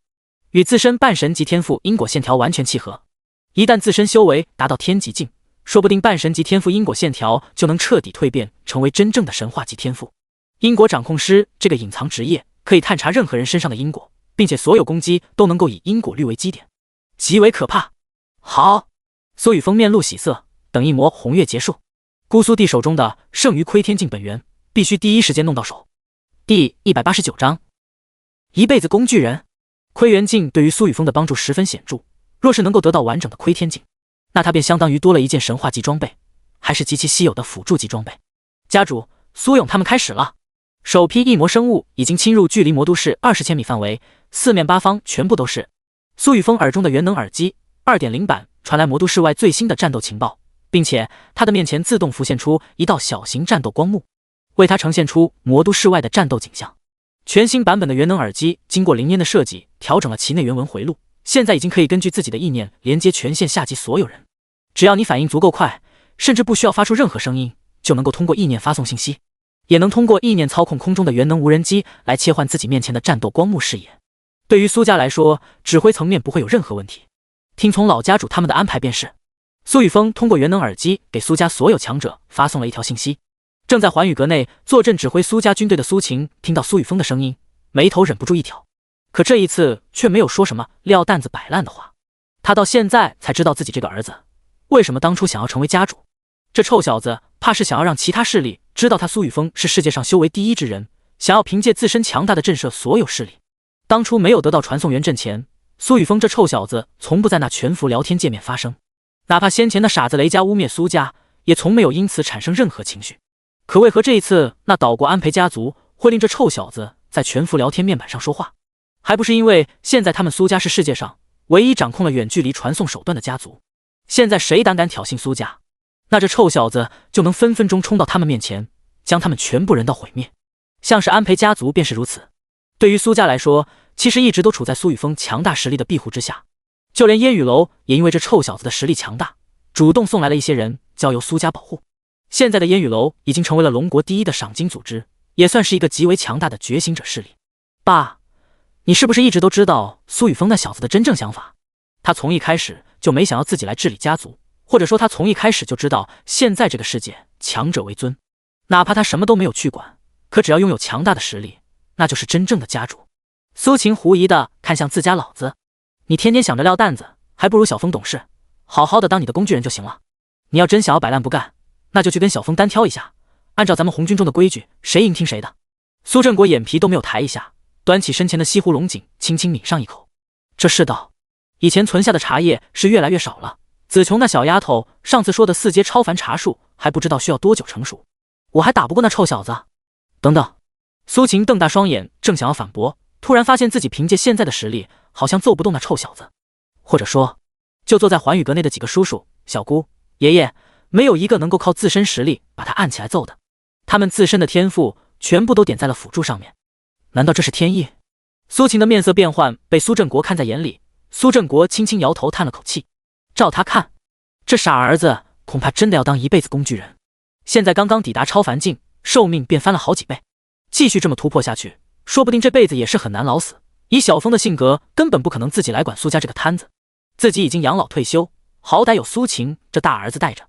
与自身半神级天赋因果线条完全契合。一旦自身修为达到天级境，说不定半神级天赋因果线条就能彻底蜕变成为真正的神话级天赋。因果掌控师这个隐藏职业可以探查任何人身上的因果，并且所有攻击都能够以因果律为基点，极为可怕。好，苏雨峰面露喜色，等一魔红月结束，姑苏帝手中的剩余窥天镜本源必须第一时间弄到手。第189章，一辈子工具人。窥元镜对于苏雨峰的帮助十分显著，若是能够得到完整的窥天镜，那他便相当于多了一件神话级装备，还是极其稀有的辅助级装备。家主，苏勇他们开始了。首批异魔生物已经侵入距离魔都市20千米范围，四面八方全部都是。苏雨峰耳中的元能耳机 2.0 版传来魔都市外最新的战斗情报，并且他的面前自动浮现出一道小型战斗光幕，为他呈现出魔都市外的战斗景象。全新版本的元能耳机经过灵烟的设计，调整了其内原文回路，现在已经可以根据自己的意念连接全线下级所有人。只要你反应足够快，甚至不需要发出任何声音，就能够通过意念发送信息，也能通过意念操控空中的元能无人机来切换自己面前的战斗光幕视野。对于苏家来说，指挥层面不会有任何问题，听从老家主他们的安排便是。苏雨峰通过元能耳机给苏家所有强者发送了一条信息。正在寰宇阁内坐镇指挥苏家军队的苏晴听到苏雨峰的声音，眉头忍不住一挑，可这一次却没有说什么撂担子摆烂的话。他到现在才知道自己这个儿子为什么当初想要成为家主，这臭小子怕是想要让其他势力知道他苏雨峰是世界上修为第一之人，想要凭借自身强大的震慑所有势力。当初没有得到传送元阵前，苏雨峰这臭小子从不在那全服聊天界面发声，哪怕先前的傻子雷家污蔑苏家，也从没有因此产生任何情绪。可为何这一次那岛国安培家族会令这臭小子在全服聊天面板上说话？还不是因为现在他们苏家是世界上唯一掌控了远距离传送手段的家族，现在谁胆敢挑衅苏家，那这臭小子就能分分钟冲到他们面前，将他们全部人道毁灭。像是安培家族便是如此。对于苏家来说，其实一直都处在苏雨峰强大实力的庇护之下，就连烟雨楼也因为这臭小子的实力强大，主动送来了一些人交由苏家保护。现在的烟雨楼已经成为了龙国第一的赏金组织，也算是一个极为强大的觉醒者势力。爸，你是不是一直都知道苏雨峰那小子的真正想法？他从一开始就没想要自己来治理家族，或者说他从一开始就知道现在这个世界强者为尊，哪怕他什么都没有去管，可只要拥有强大的实力，那就是真正的家主。苏晴狐疑地看向自家老子，你天天想着撂担子，还不如小峰懂事，好好的当你的工具人就行了。你要真想要摆烂不干，那就去跟小峰单挑一下，按照咱们红军中的规矩，谁赢听谁的。苏振国眼皮都没有抬一下，端起身前的西湖龙井，轻轻抿上一口。这世道，以前存下的茶叶是越来越少了。子琼那小丫头上次说的4阶超凡茶术，还不知道需要多久成熟，我还打不过那臭小子。等等，苏晴瞪大双眼，正想要反驳，突然发现自己凭借现在的实力，好像揍不动那臭小子。或者说，就坐在环宇阁内的几个叔叔、小姑、爷爷，没有一个能够靠自身实力把他按起来揍的。他们自身的天赋全部都点在了辅助上面。难道这是天意？苏晴的面色变幻被苏振国看在眼里，苏振国轻轻摇头叹了口气。照他看，这傻儿子恐怕真的要当一辈子工具人。现在刚刚抵达超凡境，寿命便翻了好几倍，继续这么突破下去，说不定这辈子也是很难老死。以小峰的性格，根本不可能自己来管苏家这个摊子，自己已经养老退休，好歹有苏晴这大儿子带着。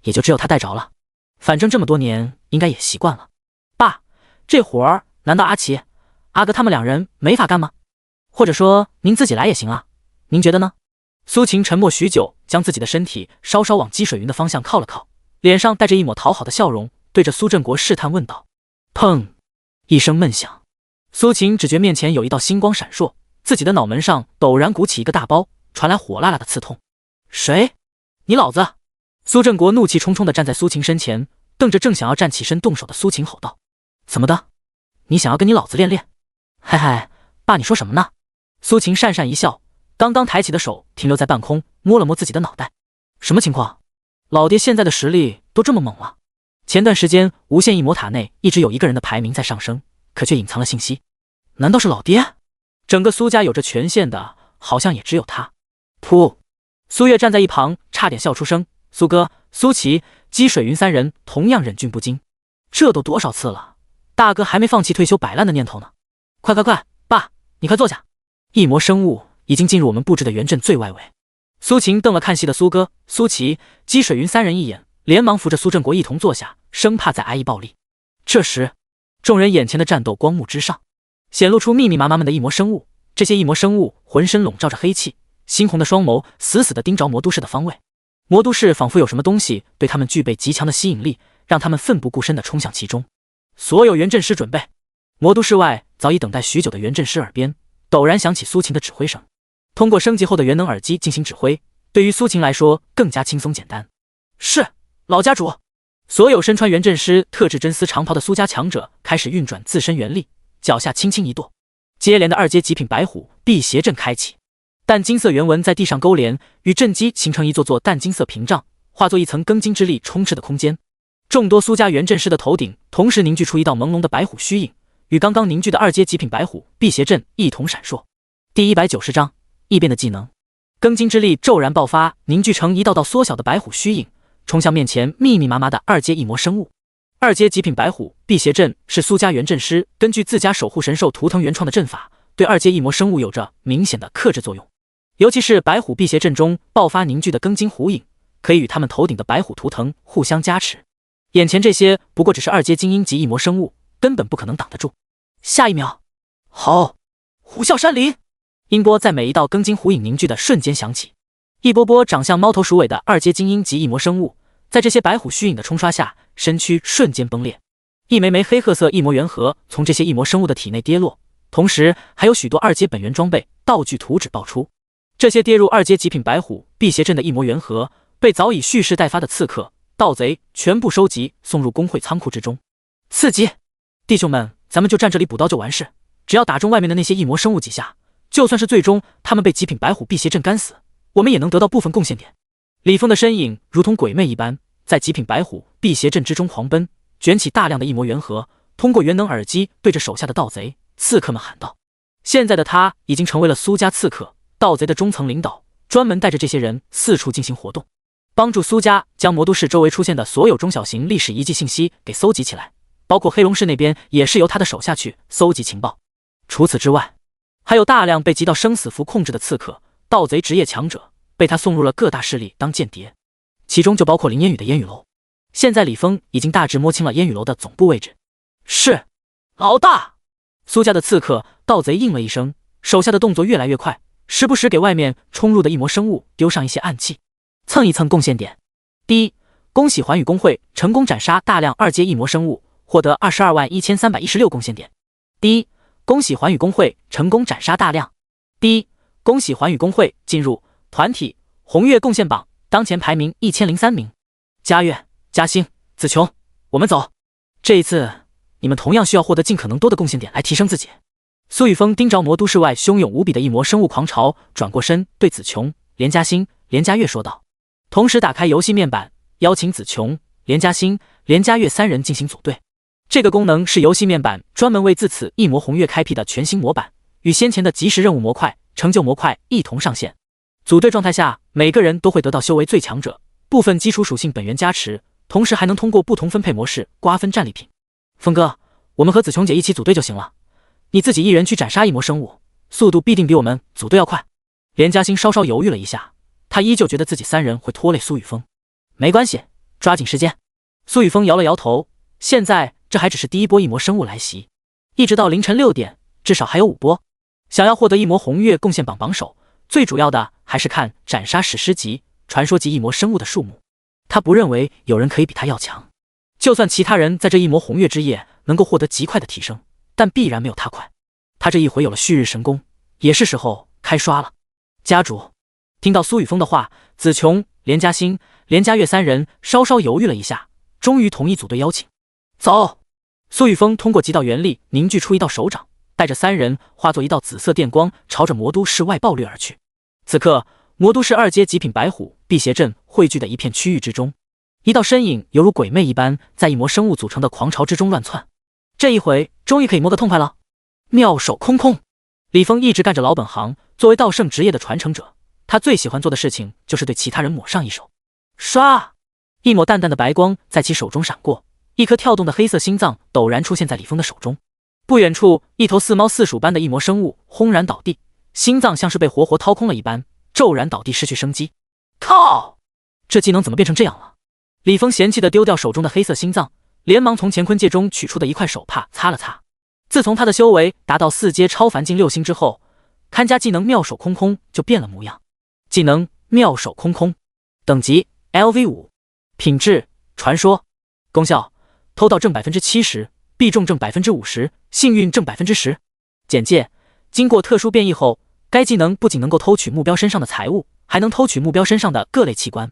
也就只有他带着了，反正这么多年应该也习惯了。爸，这活儿难道阿奇、阿哥他们2人没法干吗？或者说您自己来也行啊，您觉得呢？苏晴沉默许久，将自己的身体稍稍往积水云的方向靠了靠，脸上带着一抹讨好的笑容，对着苏振国试探问道。砰一声闷响，苏晴只觉面前有一道星光闪烁，自己的脑门上陡然鼓起一个大包，传来火辣辣的刺痛。谁？你老子！苏振国怒气冲冲地站在苏晴身前，瞪着正想要站起身动手的苏晴吼道：怎么的？你想要跟你老子练练？嗨嗨，爸你说什么呢？苏晴讪讪一笑，刚刚抬起的手停留在半空，摸了摸自己的脑袋。什么情况？老爹现在的实力都这么猛了？前段时间无限异魔塔内一直有一个人的排名在上升，可却隐藏了信息。难道是老爹？整个苏家有着权限的，好像也只有他。噗！苏月站在一旁，差点笑出声。苏哥、苏琪、姬水云3人同样忍俊不禁。这都多少次了，大哥还没放弃退休摆烂的念头呢。快，爸，你快坐下。异魔生物已经进入我们布置的原阵最外围。苏晴瞪了看戏的苏哥、苏琪、姬水云3人一眼，连忙扶着苏振国一同坐下，生怕再挨一暴力。这时，众人眼前的战斗光幕之上，显露出密密麻麻们的异魔生物。这些异魔生物浑身笼罩着黑气，猩红的双眸死死地盯着魔都市的方位。魔都市仿佛有什么东西对他们具备极强的吸引力，让他们奋不顾身地冲向其中。所有原阵师准备！魔都市外早已等待许久的原阵师耳边陡然响起苏晴的指挥声。通过升级后的元能耳机进行指挥，对于苏晴来说更加轻松简单。是，老家主。所有身穿原阵师特制真丝长袍的苏家强者开始运转自身元力，脚下轻轻一跺，接连的2阶极品白虎辟邪阵开启。淡金色原纹在地上勾连，与阵基形成一座座淡金色屏障，化作一层庚金之力充斥的空间。众多苏家原阵师的头顶同时凝聚出一道朦胧的白虎虚影，与刚刚凝聚的2阶极品白虎辟邪阵一同闪烁。第190章异变的技能，庚金之力骤然爆发，凝聚成一道道缩小的白虎虚影，冲向面前密密麻麻的2阶异魔生物。2阶极品白虎辟邪阵是苏家原阵师根据自家守护神兽图腾原创的阵法，对2阶异魔生物有着明显的克制作用。尤其是白虎辟邪阵中爆发凝聚的庚金虎影，可以与他们头顶的白虎图腾互相加持。眼前这些不过只是2阶精英级异魔生物，根本不可能挡得住。下一秒，好！虎啸山林，音波在每一道庚金虎影凝聚的瞬间响起，一波波长相猫头鼠尾的2阶精英级异魔生物，在这些白虎虚影的冲刷下，身躯瞬间崩裂。一枚枚黑褐色异魔原核从这些异魔生物的体内跌落，同时还有许多2阶本源装备、道具图纸爆出。这些跌入2阶极品白虎辟邪阵的异魔原核，被早已蓄势待发的刺客、盗贼全部收集，送入工会仓库之中。刺激！弟兄们，咱们就站这里补刀就完事，只要打中外面的那些异魔生物几下，就算是最终他们被极品白虎辟邪阵干死，我们也能得到部分贡献点。李峰的身影如同鬼魅一般，在极品白虎辟邪阵之中狂奔，卷起大量的异魔元核，通过元能耳机对着手下的盗贼、刺客们喊道：现在的他已经成为了苏家刺客、盗贼的中层领导，专门带着这些人四处进行活动，帮助苏家将魔都市周围出现的所有中小型历史遗迹信息给搜集起来，包括黑龙市那边也是由他的手下去搜集情报。除此之外，还有大量被极道生死符控制的刺客、盗贼职业强者被他送入了各大势力当间谍，其中就包括林烟雨的烟雨楼。现在李峰已经大致摸清了烟雨楼的总部位置。是，老大。苏家的刺客、盗贼应了一声，手下的动作越来越快，时不时给外面冲入的异魔生物丢上一些暗器，蹭一蹭贡献点。第一，恭喜环宇公会成功斩杀大量2阶异魔生物，获得221316贡献点。第一，恭喜环宇公会成功斩杀大量。第一，恭喜环宇公会进入团体红月贡献榜，当前排名1003名。嘉悦、嘉兴、子琼，我们走。这一次你们同样需要获得尽可能多的贡献点来提升自己。苏雨峰盯着魔都市外汹涌无比的异魔生物狂潮，转过身对子琼、连嘉欣、连嘉悦说道，同时打开游戏面板，邀请子琼、连嘉欣、连嘉悦3人进行组队。这个功能是游戏面板专门为自此异魔红月开辟的全新模板，与先前的即时任务模块、成就模块一同上线。组队状态下，每个人都会得到修为最强者、部分基础属性本源加持，同时还能通过不同分配模式瓜分战利品。峰哥，我们和子琼姐一起组队就行了，你自己一人去斩杀异魔生物，速度必定比我们组队要快。连嘉欣稍稍犹豫了一下，他依旧觉得自己3人会拖累苏雨峰。没关系，抓紧时间。苏雨峰摇了摇头，现在这还只是第一波异魔生物来袭，一直到凌晨6点，至少还有5波。想要获得异魔红月贡献榜榜首，最主要的还是看斩杀史诗级、传说级异魔生物的数目。他不认为有人可以比他要强，就算其他人在这异魔红月之夜能够获得极快的提升，但必然没有他快。他这一回有了旭日神功，也是时候开刷了。家主，听到苏雨峰的话，子琼、连嘉欣、连嘉悦3人稍稍犹豫了一下，终于同意组队邀请。走！苏雨峰通过极道元力凝聚出一道手掌，带着3人化作一道紫色电光，朝着魔都市外暴掠而去。此刻，魔都市2阶极品白虎辟邪阵汇聚的一片区域之中，一道身影犹如鬼魅一般，在异魔生物组成的狂潮之中乱窜。这一回终于可以摸个痛快了。妙手空空，李峰一直干着老本行，作为道圣职业的传承者，他最喜欢做的事情就是对其他人抹上一手。唰，一抹淡淡的白光在其手中闪过，一颗跳动的黑色心脏陡然出现在李峰的手中。不远处，一头似猫似鼠般的异魔生物轰然倒地，心脏像是被活活掏空了一般，骤然倒地失去生机。靠！这技能怎么变成这样了？李峰嫌弃地丢掉手中的黑色心脏，连忙从乾坤界中取出的一块手帕擦了擦。自从他的修为达到4阶超凡境6星之后，看家技能妙手空空就变了模样。技能妙手空空，等级 LV5， 品质传说，功效偷盗正 70%， 必中正 50%， 幸运正 10%。 简介：经过特殊变异后，该技能不仅能够偷取目标身上的财物，还能偷取目标身上的各类器官。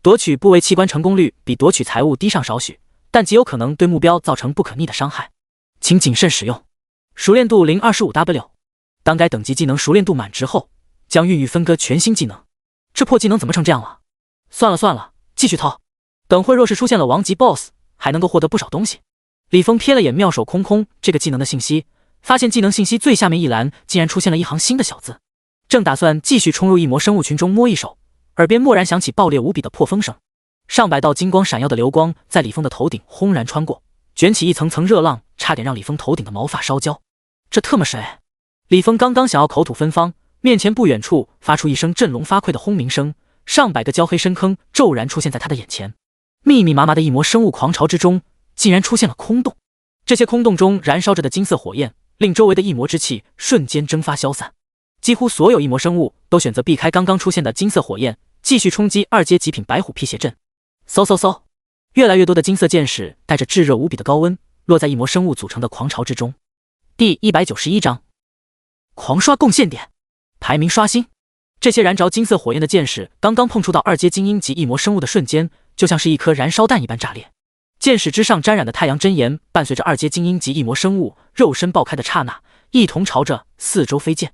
夺取部位器官成功率比夺取财物低上少许，但极有可能对目标造成不可逆的伤害，请谨慎使用。熟练度 0.25W， 当该等级技能熟练度满值后，将孕育分割全新技能。这破技能怎么成这样了？算了算了，继续偷。等会若是出现了王级 BOSS， 还能够获得不少东西。李峰瞥了眼妙手空空这个技能的信息，发现技能信息最下面一栏竟然出现了一行新的小字。正打算继续冲入异魔生物群中摸一手，耳边蓦然响起爆裂无比的破风声，上百道金光闪耀的流光在李峰的头顶轰然穿过，卷起一层层热浪，差点让李峰头顶的毛发烧焦。这特么谁？李峰刚刚想要口吐芬芳，面前不远处发出一声振聋发聩的轰鸣声，上百个焦黑深坑骤然出现在他的眼前。密密麻麻的异魔生物狂潮之中，竟然出现了空洞。这些空洞中燃烧着的金色火焰，令周围的异魔之气瞬间蒸发消散。几乎所有异魔生物都选择避开刚刚出现的金色火焰，继续冲击2阶极品白虎辟邪阵。嗖嗖嗖，越来越多的金色箭矢带着炙热无比的高温，落在异魔生物组成的狂潮之中。第191章，狂刷贡献点，排名刷新。这些燃着金色火焰的箭矢刚刚碰触到2阶精英级异魔生物的瞬间，就像是一颗燃烧弹一般炸裂。箭矢之上沾染的太阳真炎，伴随着2阶精英级异魔生物肉身爆开的刹那，一同朝着四周飞溅。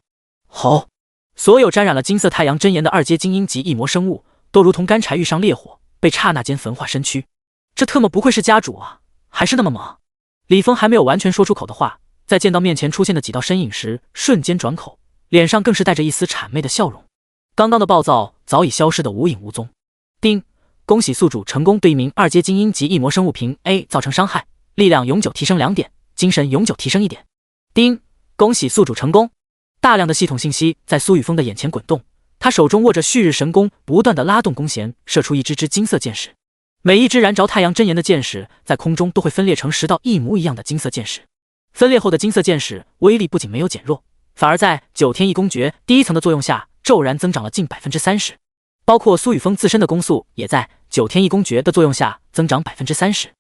吼！所有沾染了金色太阳真炎的2阶精英级异魔生物都如同干柴遇上烈火，被刹那间焚化身躯。这特么不愧是家主啊，还是那么猛！李峰还没有完全说出口的话，在见到面前出现的几道身影时，瞬间转口，脸上更是带着一丝谄媚的笑容。刚刚的暴躁早已消失得无影无踪。丁，恭喜宿主成功对一名2阶精英级异魔生物凭 A 造成伤害，力量永久提升2点，精神永久提升1点。丁，恭喜宿主成功。大量的系统信息在苏雨峰的眼前滚动，他手中握着旭日神弓，不断的拉动弓弦，射出一支支金色箭矢。每一支燃着太阳真炎的箭矢在空中都会分裂成10道一模一样的金色箭矢。分裂后的金色箭矢威力不仅没有减弱，反而在9天异攻诀第1层的作用下骤然增长了近 30%， 包括苏雨峰自身的攻速也在9天异攻诀的作用下增长 30%。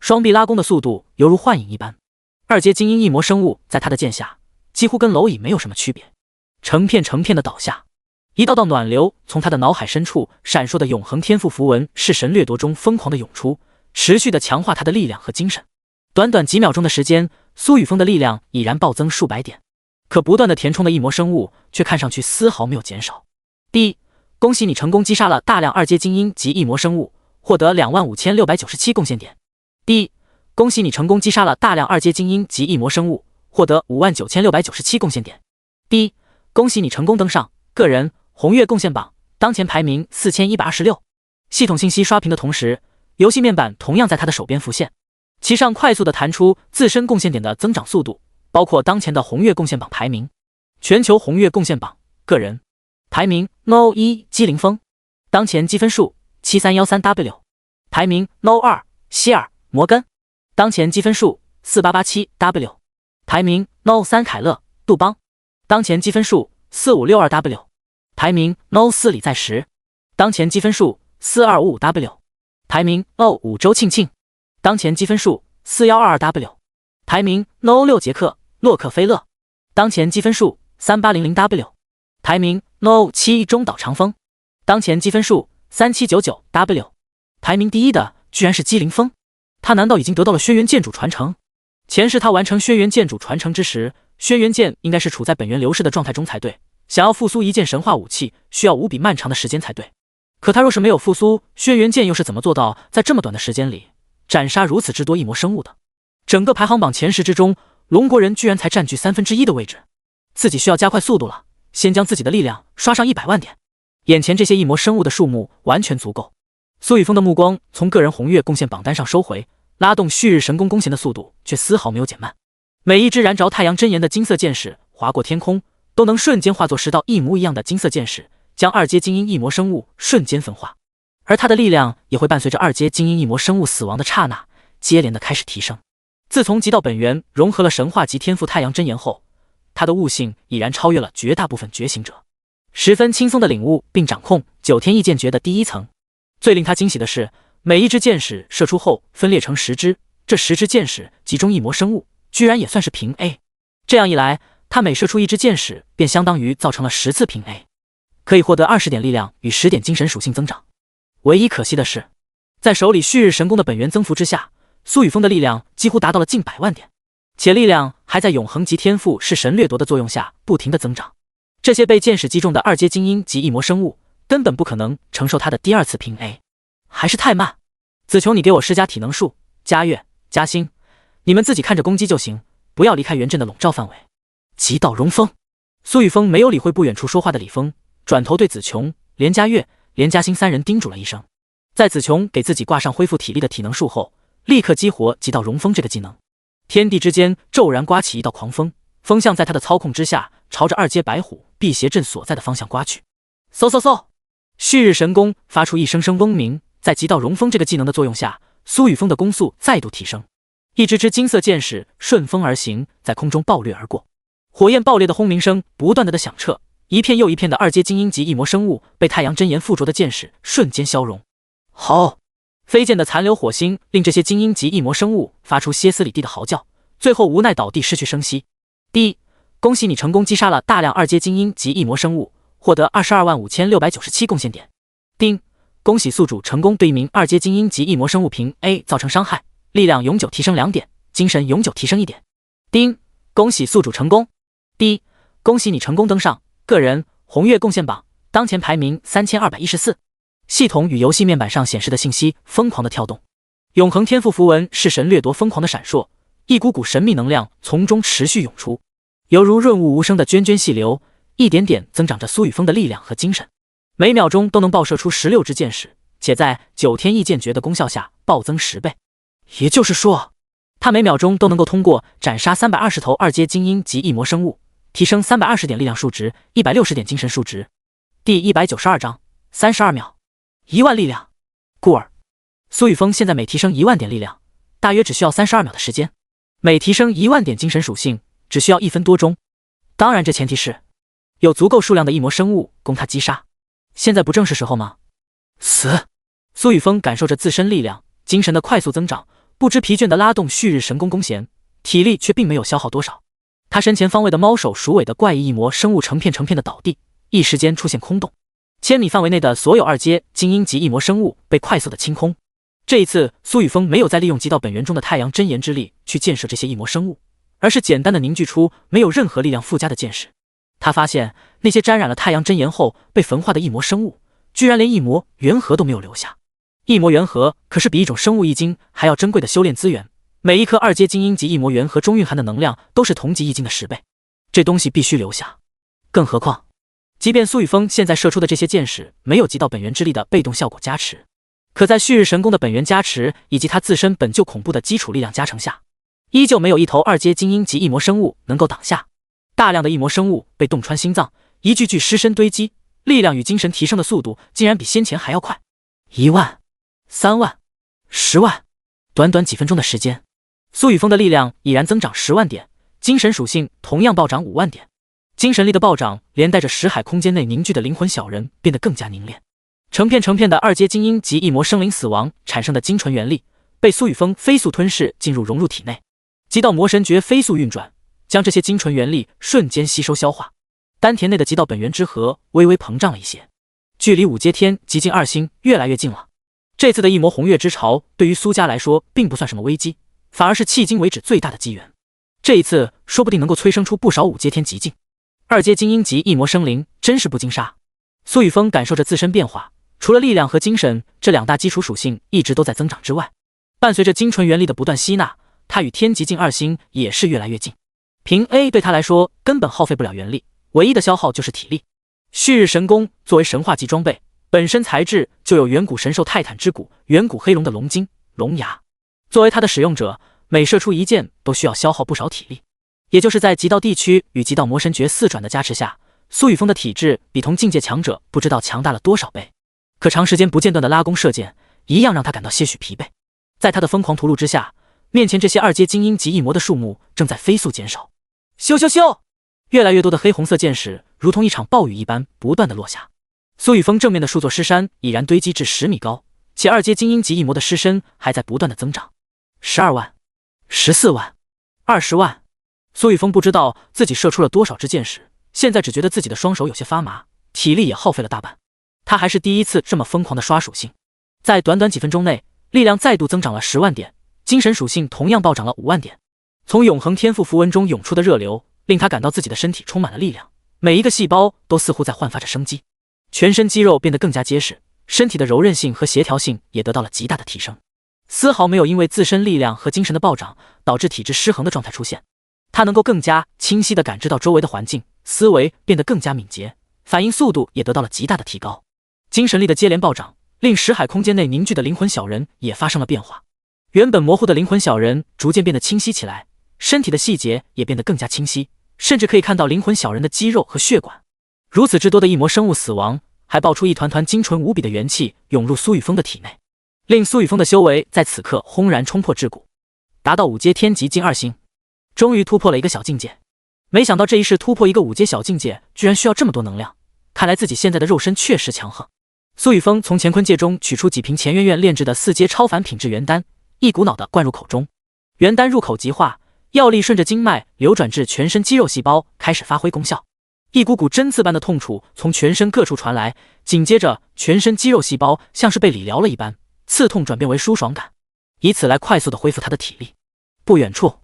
双臂拉弓的速度犹如幻影一般，2阶精英异魔生物在他的剑下几乎跟蝼蚁没有什么区别，成片成片的倒下。一道道暖流从他的脑海深处闪烁的永恒天赋符文弑神掠夺中疯狂的涌出，持续的强化他的力量和精神。短短几秒钟的时间，苏雨峰的力量已然暴增数百点，可不断的填充的异魔生物却看上去丝毫没有减少。第一，恭喜你成功击杀了大量2阶精英及异魔生物，获得25697贡献点。第一，恭喜你成功击杀了大量2阶精英及异魔生物，获得59697贡献点。第一，恭喜你成功登上个人红月贡献榜，当前排名4126。系统信息刷屏的同时，游戏面板同样在他的手边浮现，其上快速的弹出自身贡献点的增长速度，包括当前的红月贡献榜排名。全球红月贡献榜个人排名 No.1 机灵风，当前积分数 7313W。 排名 No.2 希尔摩根，当前积分数 4887W。 排名 No.3 凯勒杜邦，当前积分数 4562W。 排名 No.4 李在石，当前积分数 4255W。 排名 No.5 周庆庆，当前积分数 4122W。 排名 No.6 杰克洛克菲勒，当前积分数 3800W。 排名 No.7 中岛长风，当前积分数 3799W。 排名第一的居然是姬凌风，他难道已经得到了轩辕剑主传承？前世他完成轩辕剑主传承之时，轩辕剑应该是处在本源流逝的状态中才对，想要复苏一件神话武器需要无比漫长的时间才对。可他若是没有复苏轩辕剑，又是怎么做到在这么短的时间里斩杀如此之多异魔生物的？整个排行榜前10之中，龙国人居然才占据1/3的位置。自己需要加快速度了，先将自己的力量刷上100万点。眼前这些异魔生物的数目完全足够。苏雨峰的目光从个人红月贡献榜单上收回，拉动旭日神弓弓弦的速度却丝毫没有减慢。每一支燃着太阳真炎的金色箭矢划过天空，都能瞬间化作10道一模一样的金色箭矢，将2阶精英异魔生物瞬间分化。而他的力量也会伴随着2阶精英异魔生物死亡的刹那，接连的开始提升。自从极道本源融合了神话级天赋太阳真炎后，他的悟性已然超越了绝大部分觉醒者，十分轻松的领悟并掌控9天异剑诀的第1层。最令他惊喜的是，每一支箭矢射出后分裂成10支，这10支箭矢集中异魔生物，居然也算是平 A。 这样一来，他每射出一支箭矢便相当于造成了10次平 A， 可以获得20点力量与10点精神属性增长。唯一可惜的是，在手里旭日神弓的本源增幅之下，苏雨峰的力量几乎达到了近100万点，且力量还在永恒级天赋弑神掠夺的作用下不停的增长。这些被箭矢击中的2阶精英及异魔生物根本不可能承受他的第2次平 A， 还是太慢。子琼，你给我施加体能术，加月加星，你们自己看着攻击就行，不要离开元阵的笼罩范围。极道荣风。苏雨峰没有理会不远处说话的李峰，转头对子琼、连佳月、连佳星3人叮嘱了一声。在子琼给自己挂上恢复体力的体能术后，立刻激活极道荣风这个技能。天地之间骤然刮起一道狂风，风向在他的操控之下，朝着2阶白虎辟邪阵所在的方向刮去。嗖嗖嗖！旭日神弓发出一声声嗡鸣，在极道荣风这个技能的作用下，苏雨峰的攻速再度提升。一支支金色箭矢顺风而行，在空中爆掠而过，火焰爆裂的轰鸣声不断的响彻，一片又一片的2阶精英级异魔生物被太阳真炎附着的箭矢瞬间消融。好！飞溅的残留火星令这些精英级异魔生物发出歇斯底里的嚎叫，最后无奈倒地失去生息。第一，恭喜你成功击杀了大量2阶精英级异魔生物，获得225697贡献点。丁，恭喜宿主成功对一名2阶精英级异魔生物凭 A 造成伤害，力量永久提升2点，精神永久提升1点。丁，恭喜宿主成功。第一，恭喜你成功登上个人红月贡献榜，当前排名3214。系统与游戏面板上显示的信息疯狂的跳动，永恒天赋符文是神掠夺疯狂的闪烁，一股股神秘能量从中持续涌出，犹如润物无声的涓涓细流，一点点增长着苏雨峰的力量和精神，每秒钟都能爆射出16支箭矢，且在9天异剑诀的功效下暴增10倍。也就是说，他每秒钟都能够通过斩杀320头2阶精英及异魔生物，提升320点力量数值，160点精神数值。第192章32秒，10000力量。故而苏雨峰现在每提升10000点力量，大约只需要32秒的时间，每提升10000点精神属性只需要1分多钟。当然这前提是有足够数量的异魔生物供他击杀。现在不正是时候吗？死！苏雨峰感受着自身力量精神的快速增长，不知疲倦地拉动旭日神功弓弦，体力却并没有消耗多少。他身前方位的猫首鼠尾的怪异异魔生物成片成片的倒地，一时间出现空洞。千米范围内的所有2阶精英级异魔生物被快速的清空。这一次，苏雨峰没有再利用极道本源中的太阳真言之力去建设这些异魔生物，而是简单的凝聚出没有任何力量附加的剑矢。他发现那些沾染了太阳真言后被焚化的异魔生物，居然连异魔元核都没有留下。异魔元核可是比一种生物异晶还要珍贵的修炼资源，每一颗2阶精英级异魔元核中蕴含的能量都是同级异晶的10倍，这东西必须留下。更何况，即便苏雨峰现在射出的这些箭矢没有极道本源之力的被动效果加持，可在旭日神功的本源加持以及他自身本就恐怖的基础力量加成下，依旧没有一头2阶精英级异魔生物能够挡下。大量的异魔生物被洞穿心脏，一具具尸身堆积，力量与精神提升的速度竟然比先前还要快。1万、3万、10万，短短几分钟的时间，苏雨峰的力量已然增长10万点，精神属性同样暴涨5万点。精神力的暴涨连带着识海空间内凝聚的灵魂小人变得更加凝练，成片成片的2阶精英及异魔生灵死亡产生的精纯元力被苏雨峰飞速吞噬进入融入体内，极道魔神诀飞速运转，将这些精纯元力瞬间吸收消化。丹田内的极道本源之核微微膨胀了一些，距离5阶天极境2星越来越近了。这次的异魔红月之潮对于苏家来说并不算什么危机，反而是迄今为止最大的机缘。这一次说不定能够催生出不少5阶天极境、2阶精英级异魔生灵，真是不经杀。苏雨峰感受着自身变化，除了力量和精神这2大基础属性一直都在增长之外，伴随着精纯元力的不断吸纳，他与天极境2星也是越来越近。凭 A 对他来说根本耗费不了元力，唯一的消耗就是体力。旭日神功作为神话级装备，本身材质就有远古神兽泰坦之骨、远古黑龙的龙筋、龙牙，作为它的使用者，每射出一箭都需要消耗不少体力。也就是在极道地区与极道魔神诀4转的加持下，苏雨峰的体质比同境界强者不知道强大了多少倍。可长时间不间断的拉弓射箭，一样让他感到些许疲惫。在他的疯狂屠戮之下，面前这些2阶精英级异魔的数目正在飞速减少。咻咻咻！越来越多的黑红色箭矢如同一场暴雨一般不断的落下。苏雨峰正面的数座尸山已然堆积至10米高，且2阶精英级异魔的尸身还在不断的增长。12万、14万、20万。苏雨峰不知道自己射出了多少支箭矢，现在只觉得自己的双手有些发麻，体力也耗费了大半。他还是第一次这么疯狂的刷属性，在短短几分钟内，力量再度增长了10万点，精神属性同样暴涨了5万点。从永恒天赋符文中涌出的热流令他感到自己的身体充满了力量，每一个细胞都似乎在焕发着生机，全身肌肉变得更加结实，身体的柔韧性和协调性也得到了极大的提升，丝毫没有因为自身力量和精神的暴涨导致体质失衡的状态出现。他能够更加清晰地感知到周围的环境，思维变得更加敏捷，反应速度也得到了极大的提高。精神力的接连暴涨令识海空间内凝聚的灵魂小人也发生了变化，原本模糊的灵魂小人逐渐变得清晰起来，身体的细节也变得更加清晰，甚至可以看到灵魂小人的肌肉和血管。如此之多的异魔生物死亡，还爆出一团团精纯无比的元气涌入苏雨峰的体内，令苏雨峰的修为在此刻轰然冲破至骨，达到5阶天极境2星，终于突破了一个小境界。没想到这一世突破一个5阶小境界居然需要这么多能量，看来自己现在的肉身确实强横。苏雨峰从乾坤界中取出几瓶乾元院炼制的4阶超凡品质元丹，一股脑的灌入口中。元丹入口即化，药力顺着经脉流转至全身肌肉细胞，开始发挥功效。一股股针刺般的痛楚从全身各处传来，紧接着全身肌肉细胞像是被理疗了一般，刺痛转变为舒爽感，以此来快速的恢复他的体力。不远处，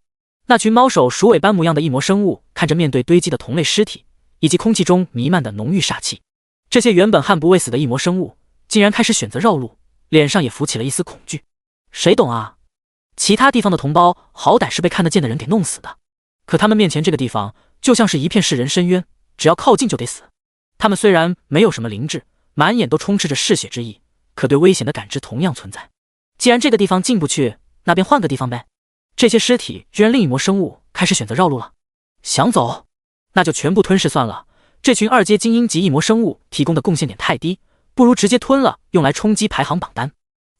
那群猫首鼠尾般模样的异魔生物看着面对堆积的同类尸体以及空气中弥漫的浓郁煞气，这些原本悍不畏死的异魔生物竟然开始选择绕路，脸上也浮起了一丝恐惧。谁懂啊？其他地方的同胞好歹是被看得见的人给弄死的，可他们面前这个地方就像是一片世人深渊，只要靠近就得死。他们虽然没有什么灵智，满眼都充斥着嗜血之意，可对危险的感知同样存在。既然这个地方进不去，那便换个地方呗。这些尸体居然另一魔生物开始选择绕路了，想走那就全部吞噬算了。这群二阶精英级异魔生物提供的贡献点太低，不如直接吞了，用来冲击排行榜单。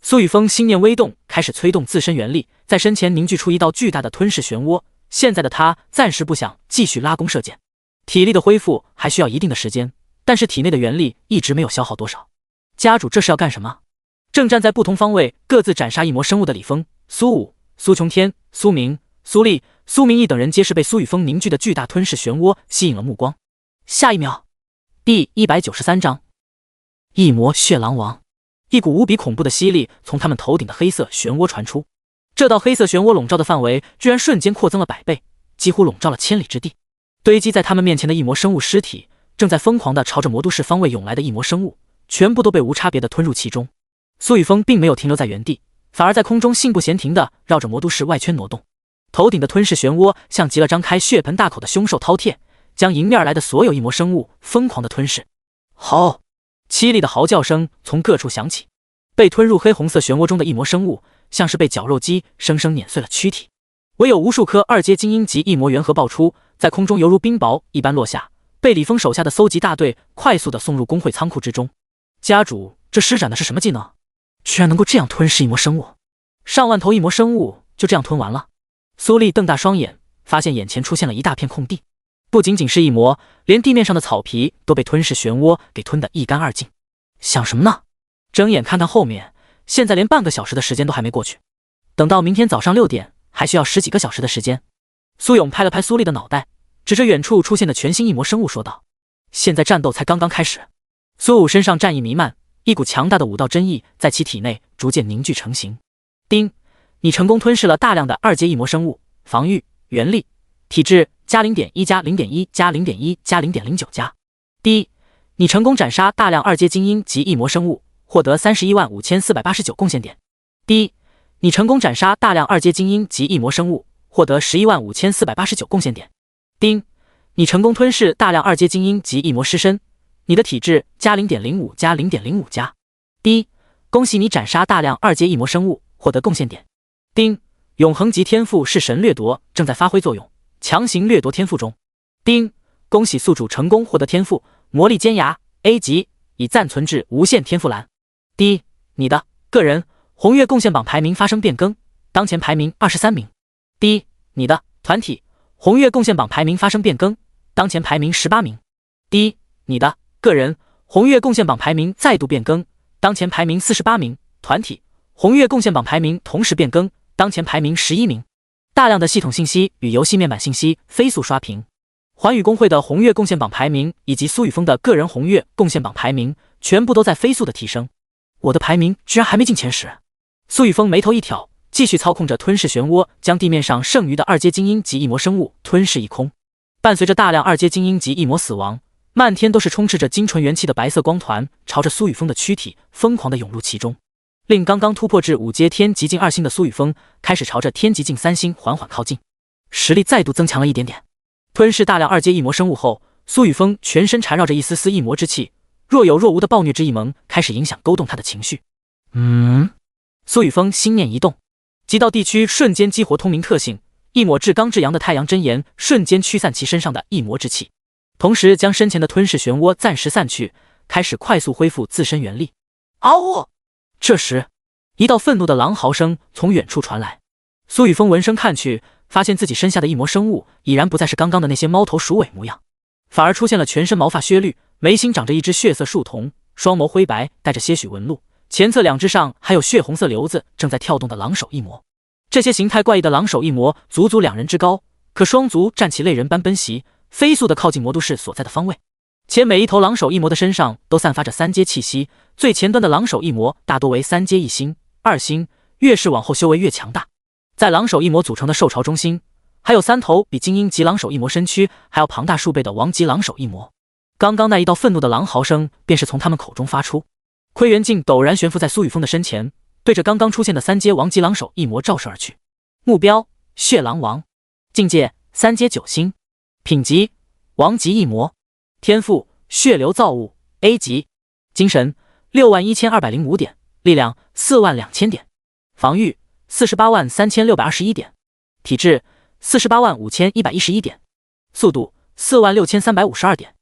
苏雨峰心念微动，开始催动自身元力，在身前凝聚出一道巨大的吞噬漩涡。现在的他暂时不想继续拉弓射箭，体力的恢复还需要一定的时间，但是体内的元力一直没有消耗多少。家主这是要干什么？正站在不同方位各自斩杀异魔生物的李峰、苏武、苏琼天、苏明、苏丽、苏明义等人皆是被苏雨峰凝聚的巨大吞噬漩涡吸引了目光。下一秒，第193章异魔血狼王。一股无比恐怖的吸力从他们头顶的黑色漩涡传出，这道黑色漩涡笼罩的范围居然瞬间扩增了100倍，几乎笼罩了千里之地。堆积在他们面前的异魔生物尸体正在疯狂地朝着魔都市方位涌来的异魔生物，全部都被无差别地吞入其中。苏雨峰并没有停留在原地，反而在空中信步闲庭地绕着魔都市外圈挪动。头顶的吞噬漩涡像极了张开血盆大口的凶兽饕餮，将迎面而来的所有异魔生物疯狂地吞噬。吼！凄厉的嚎叫声从各处响起，被吞入黑红色漩涡中的异魔生物像是被绞肉机生生碾碎了躯体，唯有无数颗二阶精英级异魔原核爆出，在空中犹如冰雹一般落下，被李峰手下的搜集大队快速地送入工会仓库之中。家主，这施展的是什么技能？居然能够这样吞噬异魔生物？上万头异魔生物就这样吞完了？苏丽瞪大双眼，发现眼前出现了一大片空地，不仅仅是异魔，连地面上的草皮都被吞噬漩涡给吞得一干二净。想什么呢？睁眼看看后面，现在连半个小时的时间都还没过去，等到明天早上6点还需要10几个小时的时间。苏勇拍了拍苏丽的脑袋，指着远处出现的全新异魔生物说道：现在战斗才刚刚开始。苏武身上战意弥漫，一股强大的武道真意在其体内逐渐凝聚成型。丁，你成功吞噬了大量的二阶异魔生物，防御、元力、体质加 0.1 加 0.1 加 0.1 加 0.09 加。第一，你成功斩杀大量二阶精英及异魔生物，获得315489贡献点。第一，你成功斩杀大量二阶精英及异魔生物，获得115489贡献点。丁，你成功吞噬大量二阶精英及异魔尸身，你的体质加 0.05 加 0.05 加。第一，恭喜你斩杀大量二阶异魔生物，获得贡献点。丁，永恒级天赋是神掠夺正在发挥作用，强行掠夺天赋中。丁，恭喜宿主成功获得天赋魔力尖牙 A 级，已暂存至无限天赋栏。第一，你的个人红月贡献榜排名发生变更，当前排名23名。第一，你的团体红月贡献榜排名发生变更，当前排名18名。第一，你的个人红月贡献榜排名再度变更，当前排名48名。团体红月贡献榜排名同时变更，当前排名11名。大量的系统信息与游戏面板信息飞速刷屏，环宇工会的红月贡献榜排名以及苏雨峰的个人红月贡献榜排名全部都在飞速的提升。我的排名居然还没进前10。苏雨峰眉头一挑，继续操控着吞噬漩涡，将地面上剩余的二阶精英级异魔生物吞噬一空。伴随着大量二阶精英级异魔死亡，漫天都是充斥着精纯元气的白色光团，朝着苏雨峰的躯体疯狂地涌入其中，令刚刚突破至5阶天极境2星的苏雨峰开始朝着天极境3星缓缓靠近，实力再度增强了一点点。吞噬大量二阶异魔生物后，苏雨峰全身缠绕着一丝丝异魔之气，若有若无的暴虐之意萌开始影响勾动他的情绪。苏雨峰心念一动，极道地区瞬间激活通明特性，一抹至刚至阳的太阳真炎瞬间驱散其身上的异魔之气，同时将身前的吞噬漩涡暂时散去，开始快速恢复自身元力。嗷呜！这时，一道愤怒的狼嚎声从远处传来。苏雨峰闻声看去，发现自己身下的异魔生物已然不再是刚刚的那些猫头鼠尾模样，反而出现了全身毛发薛绿，眉心长着一只血色树瞳，双眸灰白，带着些许纹路，前侧2只上还有血红色瘤子正在跳动的狼首异魔。这些形态怪异的狼首异魔足足2人之高，可双足站起类人般奔袭，飞速地靠近魔都市所在的方位，且每一头狼首异魔的身上都散发着3阶气息，最前端的狼首异魔大多为3阶1星、2星，越是往后修为越强大。在狼首异魔组成的兽巢中心，还有3头比精英级狼首异魔身躯还要庞大数倍的王级狼首异魔。刚刚那一道愤怒的狼嚎声便是从他们口中发出。窥元镜陡然悬浮在苏雨峰的身前，对着刚刚出现的三阶王级狼手一魔照射而去。目标：血狼王，境界3阶9星，品级王级一魔，天赋血流造物 A 级，精神61205点，力量42000点，防御483621点，体质485111点，速度46352点，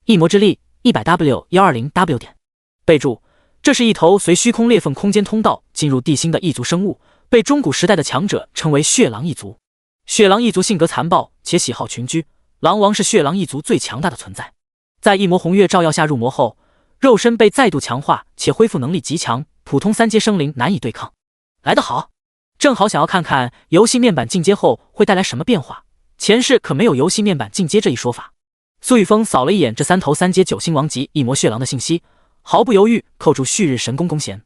一魔之力100W120W 点。备注：这是一头随虚空裂缝空间通道进入地心的异族生物，被中古时代的强者称为血狼一族。血狼一族性格残暴且喜好群居，狼王是血狼一族最强大的存在。在一魔红月照耀下入魔后，肉身被再度强化且恢复能力极强，普通3阶生灵难以对抗。来得好，正好想要看看游戏面板进阶后会带来什么变化，前世可没有游戏面板进阶这一说法。苏雨峰扫了一眼这3头3阶9星王级一魔血狼的信息，毫不犹豫扣住旭日神功弓弦，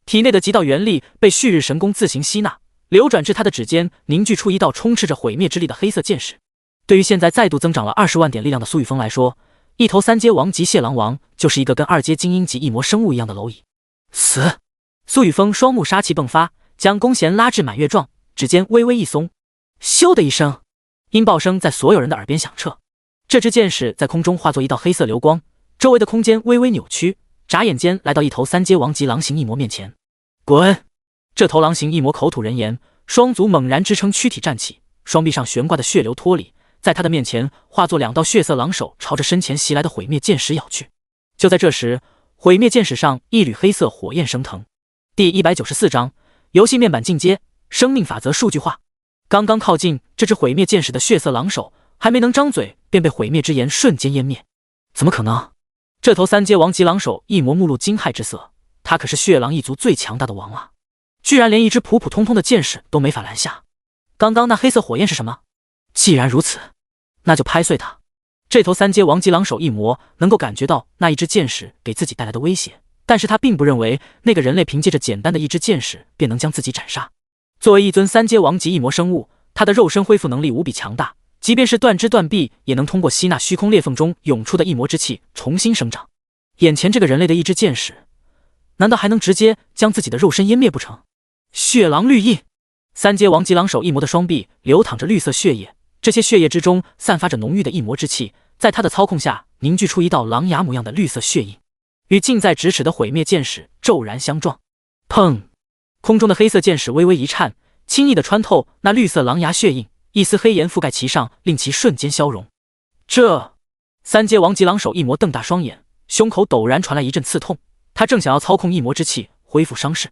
体内的极道元力被旭日神功自行吸纳，流转至他的指尖，凝聚出一道充斥着毁灭之力的黑色剑矢。对于现在再度增长了20万点力量的苏雨峰来说，一头3阶王级血狼王就是一个跟2阶精英级一魔生物一样的蝼蚁。死！苏雨峰双目杀气迸发，将弓弦拉至满月状，指尖微微一松，咻的一声，音爆声在所有人的耳边响彻。这支剑矢在空中化作一道黑色流光，周围的空间微微扭曲，眨眼间来到一头3阶王级狼形异魔面前。滚！这头狼形异魔口吐人言，双足猛然支撑躯体站起，双臂上悬挂的血流脱离，在他的面前化作2道血色狼手，朝着身前袭来的毁灭剑矢咬去。就在这时，毁灭剑矢上一缕黑色火焰升腾。第194章游戏面板进阶，生命法则数据化。刚刚靠近这只毁灭剑矢的血色狼手，还没能张嘴，便被毁灭之炎瞬间湮灭。怎么可能？这头3阶王级狼手一魔目露惊骇之色，他可是血狼一族最强大的王啊，居然连一只普普通通的剑矢都没法拦下。刚刚那黑色火焰是什么？既然如此，那就拍碎它。这头3阶王级狼手一魔能够感觉到那一支剑矢给自己带来的威胁，但是他并不认为那个人类凭借着简单的一支剑矢便能将自己斩杀。作为一尊3阶王级一魔生物，他的肉身恢复能力无比强大，即便是断肢断臂也能通过吸纳虚空裂缝中涌出的一魔之气重新生长。眼前这个人类的一支剑矢，难道还能直接将自己的肉身湮灭不成？血狼绿印，3阶王级狼手一魔的双臂流淌着绿色血液，这些血液之中散发着浓郁的一魔之气，在他的操控下凝聚出一道狼牙模样的绿色血印，与近在咫尺的毁灭剑矢骤然相撞。砰！空中的黑色剑矢微微一颤，轻易地穿透那绿色狼牙血印，一丝黑炎覆盖其上，令其瞬间消融。这3阶王级狼手一魔瞪大双眼，胸口陡然传来一阵刺痛，他正想要操控一魔之气恢复伤势，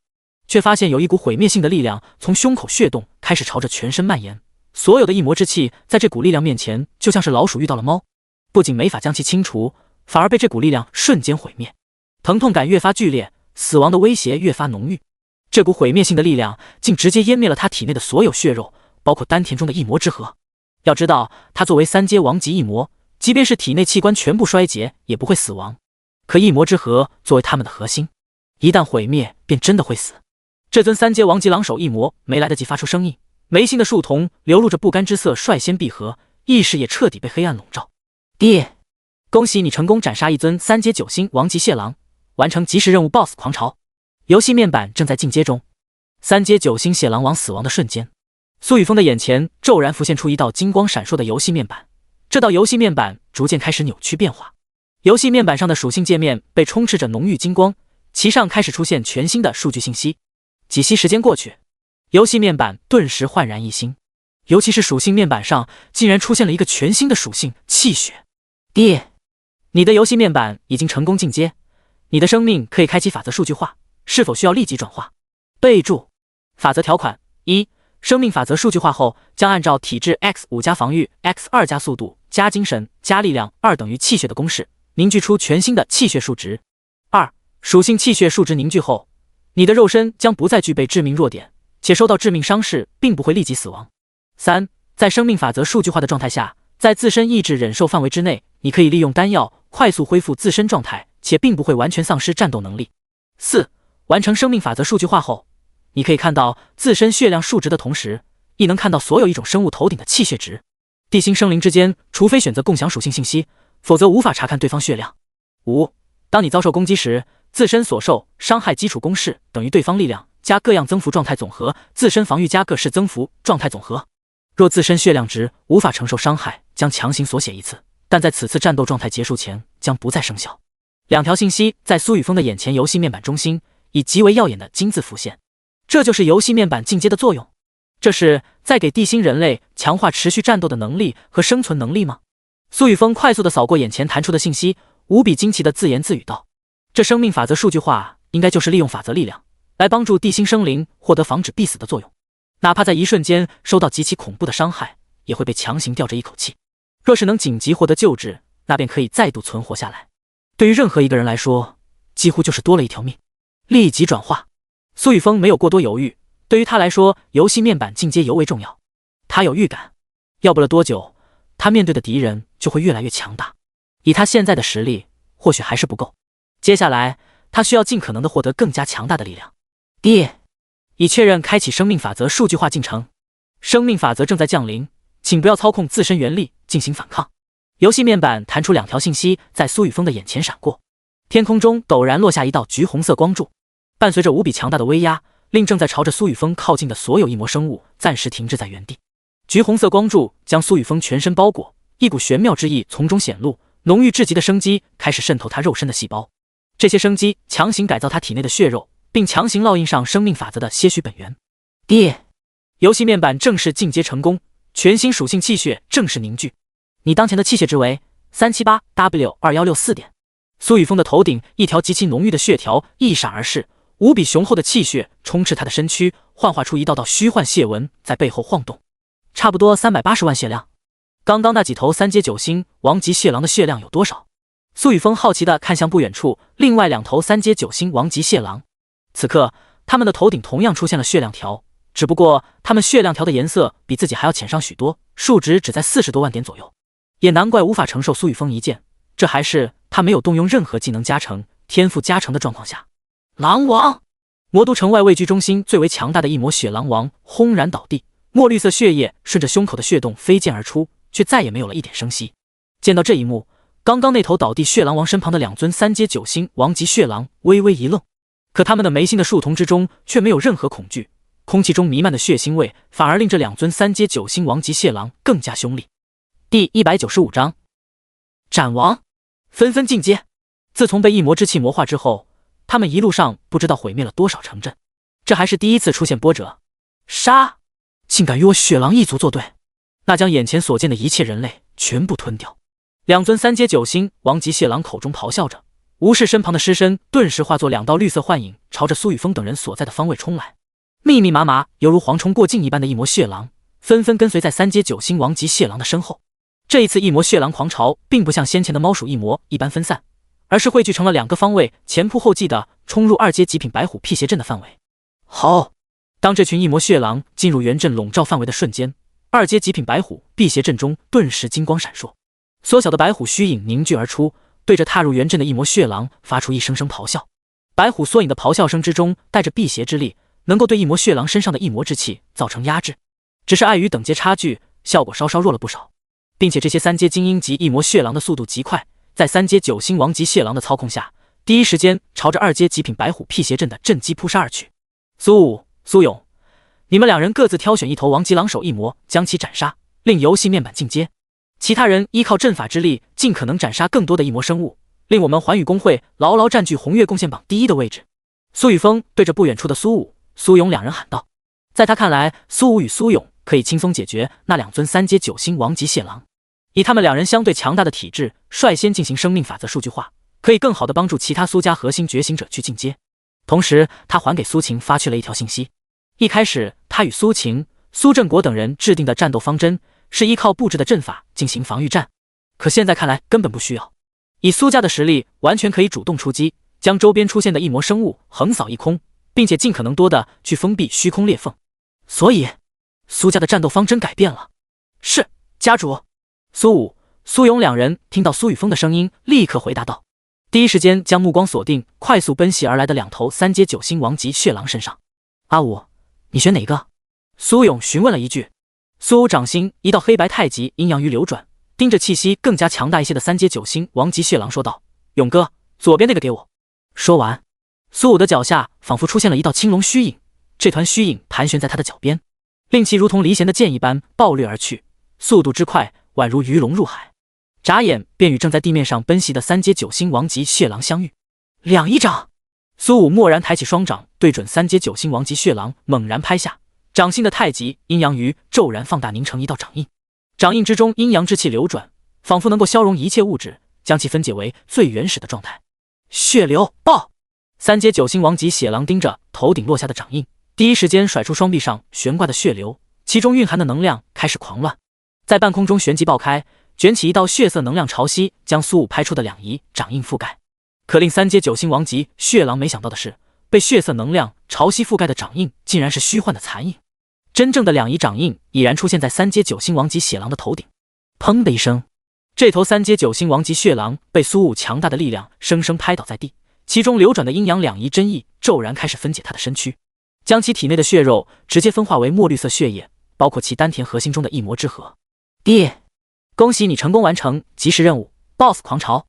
却发现有一股毁灭性的力量从胸口血洞开始朝着全身蔓延，所有的一魔之气在这股力量面前就像是老鼠遇到了猫，不仅没法将其清除，反而被这股力量瞬间毁灭。疼痛感越发剧烈，死亡的威胁越发浓郁。这股毁灭性的力量竟直接湮灭了他体内的所有血肉，包括丹田中的一魔之核。要知道，他作为3阶王级一魔，即便是体内器官全部衰竭也不会死亡，可一魔之核作为他们的核心，一旦毁灭便真的会死。这尊3阶王级狼手一魔没来得及发出声音，眉心的树瞳流露着不甘之色，率先闭合，意识也彻底被黑暗笼罩。爹，恭喜你成功斩杀一尊3阶9星王级血狼，完成即时任务 BOSS 狂潮。游戏面板正在进阶中。3阶9星血狼王死亡的瞬间，苏雨峰的眼前骤然浮现出一道金光闪烁的游戏面板，这道游戏面板逐渐开始扭曲变化，游戏面板上的属性界面被充斥着浓郁金光，其上开始出现全新的数据信息。几息时间过去，游戏面板顿时焕然一新，尤其是属性面板上竟然出现了一个全新的属性气血。爹，你的游戏面板已经成功进阶，你的生命可以开启法则数据化，是否需要立即转化？备注：法则条款1，生命法则数据化后，将按照体质 X5 加防御 X2 加速度加精神加力量2等于气血的公式，凝聚出全新的气血数值。2，属性气血数值凝聚后，你的肉身将不再具备致命弱点，且受到致命伤势并不会立即死亡。3，在生命法则数据化的状态下，在自身意志忍受范围之内，你可以利用丹药快速恢复自身状态，且并不会完全丧失战斗能力。4，完成生命法则数据化后，你可以看到自身血量数值的同时，亦能看到所有一种生物头顶的气血值。地心生灵之间，除非选择共享属性信息，否则无法查看对方血量。5，当你遭受攻击时，自身所受伤害基础公式等于对方力量加各样增幅状态总和，自身防御加各式增幅状态总和。若自身血量值无法承受伤害，将强行缩写一次，但在此次战斗状态结束前将不再生效。两条信息在苏雨峰的眼前游戏面板中心以极为耀眼的金字浮现，这就是游戏面板进阶的作用。这是在给地心人类强化持续战斗的能力和生存能力吗？苏雨峰快速地扫过眼前弹出的信息，无比惊奇地自言自语道：这生命法则数据化应该就是利用法则力量来帮助地心生灵获得防止必死的作用，哪怕在一瞬间受到极其恐怖的伤害，也会被强行吊着一口气。若是能紧急获得救治，那便可以再度存活下来。对于任何一个人来说，几乎就是多了一条命。立即转化。苏雨峰没有过多犹豫，对于他来说，游戏面板进阶尤为重要。他有预感，要不了多久，他面对的敌人就会越来越强大。以他现在的实力，或许还是不够。接下来，他需要尽可能的获得更加强大的力量。已确认开启生命法则数据化进程。生命法则正在降临，请不要操控自身原力进行反抗。游戏面板弹出两条信息，在苏雨峰的眼前闪过。天空中陡然落下一道橘红色光柱，伴随着无比强大的威压，令正在朝着苏雨峰靠近的所有异魔生物暂时停滞在原地。橘红色光柱将苏雨峰全身包裹，一股玄妙之意从中显露，浓郁至极的生机开始渗透他肉身的细胞。这些生机强行改造他体内的血肉，并强行烙印上生命法则的些许本源。游戏面板正式进阶成功，全新属性气血正式凝聚。你当前的气血值为 378W2164 点。苏雨峰的头顶一条极其浓郁的血条一闪而逝，无比雄厚的气血充斥他的身躯，幻化出一道道虚幻血纹在背后晃动。差不多380万血量。刚刚那几头3阶9星王级血狼的血量有多少？苏雨峰好奇地看向不远处另外2头3阶9星王级血狼。此刻他们的头顶同样出现了血量条，只不过他们血量条的颜色比自己还要浅上许多，数值只在40多万点左右。也难怪无法承受苏雨峰一剑，这还是他没有动用任何技能加成、天赋加成的状况下。狼王！魔都城外位居中心最为强大的一魔血狼王轰然倒地，墨绿色血液顺着胸口的血洞飞溅而出，却再也没有了一点声息。见到这一幕，刚刚那头倒地血狼王身旁的2尊3阶9星王级血狼微微一愣，可他们的眉心的树瞳之中却没有任何恐惧，空气中弥漫的血腥味反而令这2尊3阶9星王级血狼更加凶厉。第195章斩王，纷纷进阶。自从被异魔之气魔化之后，他们一路上不知道毁灭了多少城镇，这还是第一次出现波折。杀！竟敢与我血狼一族作对，那将眼前所见的一切人类全部吞掉。2尊3阶9星王级血狼口中咆哮着，无视身旁的尸身，顿时化作2道绿色幻影，朝着苏雨峰等人所在的方位冲来。密密麻麻犹如蝗虫过境一般的异魔血狼纷纷跟随在3阶9星王级血狼的身后。这一次异魔血狼狂潮并不像先前的猫鼠异魔一般分散，而是汇聚成了2个方位，前仆后继地冲入2阶极品白虎辟邪阵的范围。好！当这群异魔血狼进入原阵笼罩范围的瞬间，2阶极品白虎辟邪阵中顿时金光闪烁，缩小的白虎虚影凝聚而出，对着踏入原阵的异魔血狼发出一声声咆哮。白虎缩影的咆哮声之中带着辟邪之力，能够对异魔血狼身上的异魔之气造成压制，只是碍于等阶差距，效果稍稍弱了不少。并且这些3阶精英级异魔血狼的速度极快，在3阶9星王级血狼的操控下，第一时间朝着2阶极品白虎辟邪阵的阵基扑杀而去。苏武、苏勇，你们2人各自挑选一头王级狼首异魔，将其斩杀，令游戏面板进阶。其他人依靠阵法之力，尽可能斩杀更多的异魔生物，令我们环宇公会牢牢占据红月贡献榜第1的位置。苏雨峰对着不远处的苏武、苏勇2人喊道。在他看来，苏武与苏勇可以轻松解决那2尊3阶9星王级血狼。以他们2人相对强大的体质，率先进行生命法则数据化，可以更好地帮助其他苏家核心觉醒者去进阶。同时，他还给苏晴发去了一条信息。一开始，他与苏晴、苏振国等人制定的战斗方针是依靠布置的阵法进行防御战，可现在看来根本不需要。以苏家的实力，完全可以主动出击，将周边出现的异魔生物横扫一空，并且尽可能多的去封闭虚空裂缝。所以，苏家的战斗方针改变了。是，家主。苏武、苏勇2人听到苏雨峰的声音，立刻回答道，第一时间将目光锁定快速奔袭而来的2头3阶9星王级血狼身上。阿武，你选哪个？苏勇询问了一句。苏武掌心一道黑白太极阴阳鱼流转，盯着气息更加强大一些的3阶9星王级血狼说道，勇哥，左边那个给我。说完，苏武的脚下仿佛出现了一道青龙虚影，这团虚影盘旋在他的脚边，令其如同离弦的箭一般暴掠而去，速度之快，宛如鱼龙入海，眨眼便与正在地面上奔袭的3阶9星王级血狼相遇。两仪掌，苏武蓦然抬起双掌，对准3阶9星王级血狼猛然拍下，掌心的太极阴阳鱼骤然放大，凝成一道掌印，掌印之中阴阳之气流转，仿佛能够消融一切物质，将其分解为最原始的状态。血流爆！3阶9星王级血狼盯着头顶落下的掌印，第一时间甩出双臂上悬挂的血流，其中蕴含的能量开始狂乱，在半空中旋即爆开，卷起一道血色能量潮汐，将苏武拍出的两仪掌印覆盖。可令3阶9星王级血狼没想到的是，被血色能量潮汐覆盖的掌印竟然是虚幻的残影，真正的两仪掌印已然出现在3阶9星王级血狼的头顶。砰的一声，这头3阶9星王级血狼被苏武强大的力量生生拍倒在地，其中流转的阴阳两仪真意骤然开始分解他的身躯，将其体内的血肉直接分化为墨绿色血液，包括其丹田核心中的一魔之核。爹，恭喜你成功完成即时任务 BOSS 狂潮，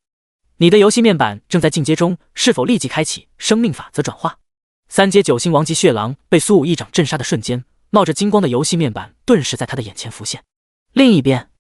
你的游戏面板正在进阶中，是否立即开启生命法则转化？3阶9星王级血狼被苏武一掌震杀的瞬间，冒着金光的游戏面板顿时在他的眼前浮现。另一边，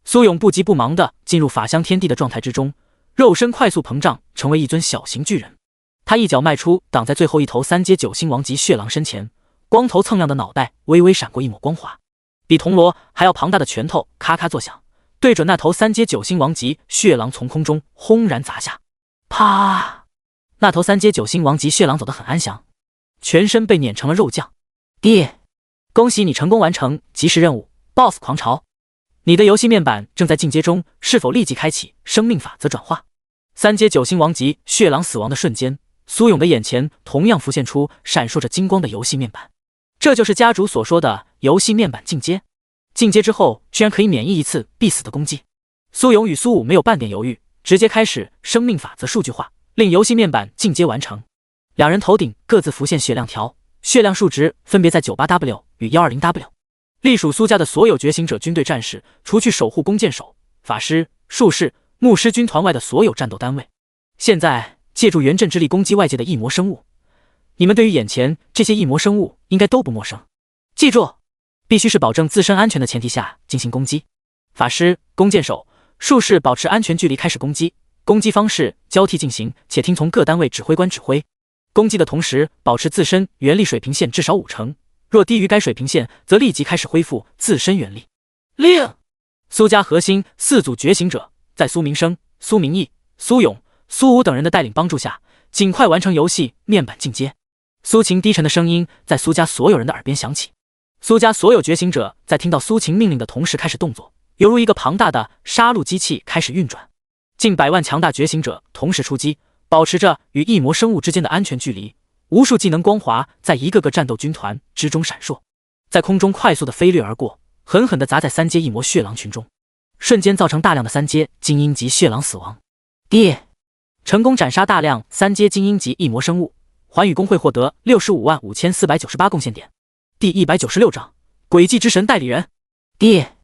苏勇不急不忙地进入法相天地的状态之中，肉身快速膨胀，成为一尊小型巨人。他一脚迈出，挡在最后一头3阶9星王级血狼身前，光头锃亮的脑袋微微闪过一抹光华，比铜锣还要庞大的拳头咔咔作响，对准那头3阶9星王级血狼从空中轰然砸下。啪！那头3阶9星王级血狼走得很安详，全身被碾成了肉酱。爹，恭喜你成功完成即时任务 BOSS 狂潮，你的游戏面板正在进阶中，是否立即开启生命法则转化？3阶9星王级血狼死亡的瞬间，苏勇的眼前同样浮现出闪烁着金光的游戏面板。这就是家主所说的游戏面板进阶。进阶之后居然可以免疫一次必死的攻击。苏勇与苏武没有半点犹豫，直接开始生命法则数据化，令游戏面板进阶完成。两人头顶各自浮现血量条，血量数值分别在 98W 与 120W。隶属苏家的所有觉醒者军队战士，除去守护弓箭手、法师、术士、牧师军团外的所有战斗单位，现在借助元阵之力攻击外界的异魔生物。你们对于眼前这些异魔生物应该都不陌生，记住，必须是保证自身安全的前提下进行攻击。法师、弓箭手、术士保持安全距离开始攻击，攻击方式交替进行，且听从各单位指挥官指挥。攻击的同时保持自身元力水平线至少50%，若低于该水平线，则立即开始恢复自身元力。令苏家核心4组觉醒者在苏明生、苏明义、苏勇、苏武等人的带领帮助下，尽快完成游戏面板进阶。苏秦低沉的声音在苏家所有人的耳边响起。苏家所有觉醒者在听到苏秦命令的同时开始动作，犹如一个庞大的杀戮机器开始运转。近100万强大觉醒者同时出击，保持着与异魔生物之间的安全距离。无数技能光华在一个个战斗军团之中闪烁，在空中快速的飞掠而过，狠狠地砸在3阶异魔血狼群中，瞬间造成大量的3阶精英级血狼死亡。爹，成功斩杀大量3阶精英级异魔生物，寰宇公会获得655498贡献点。第196章诡计之神代理人。爹，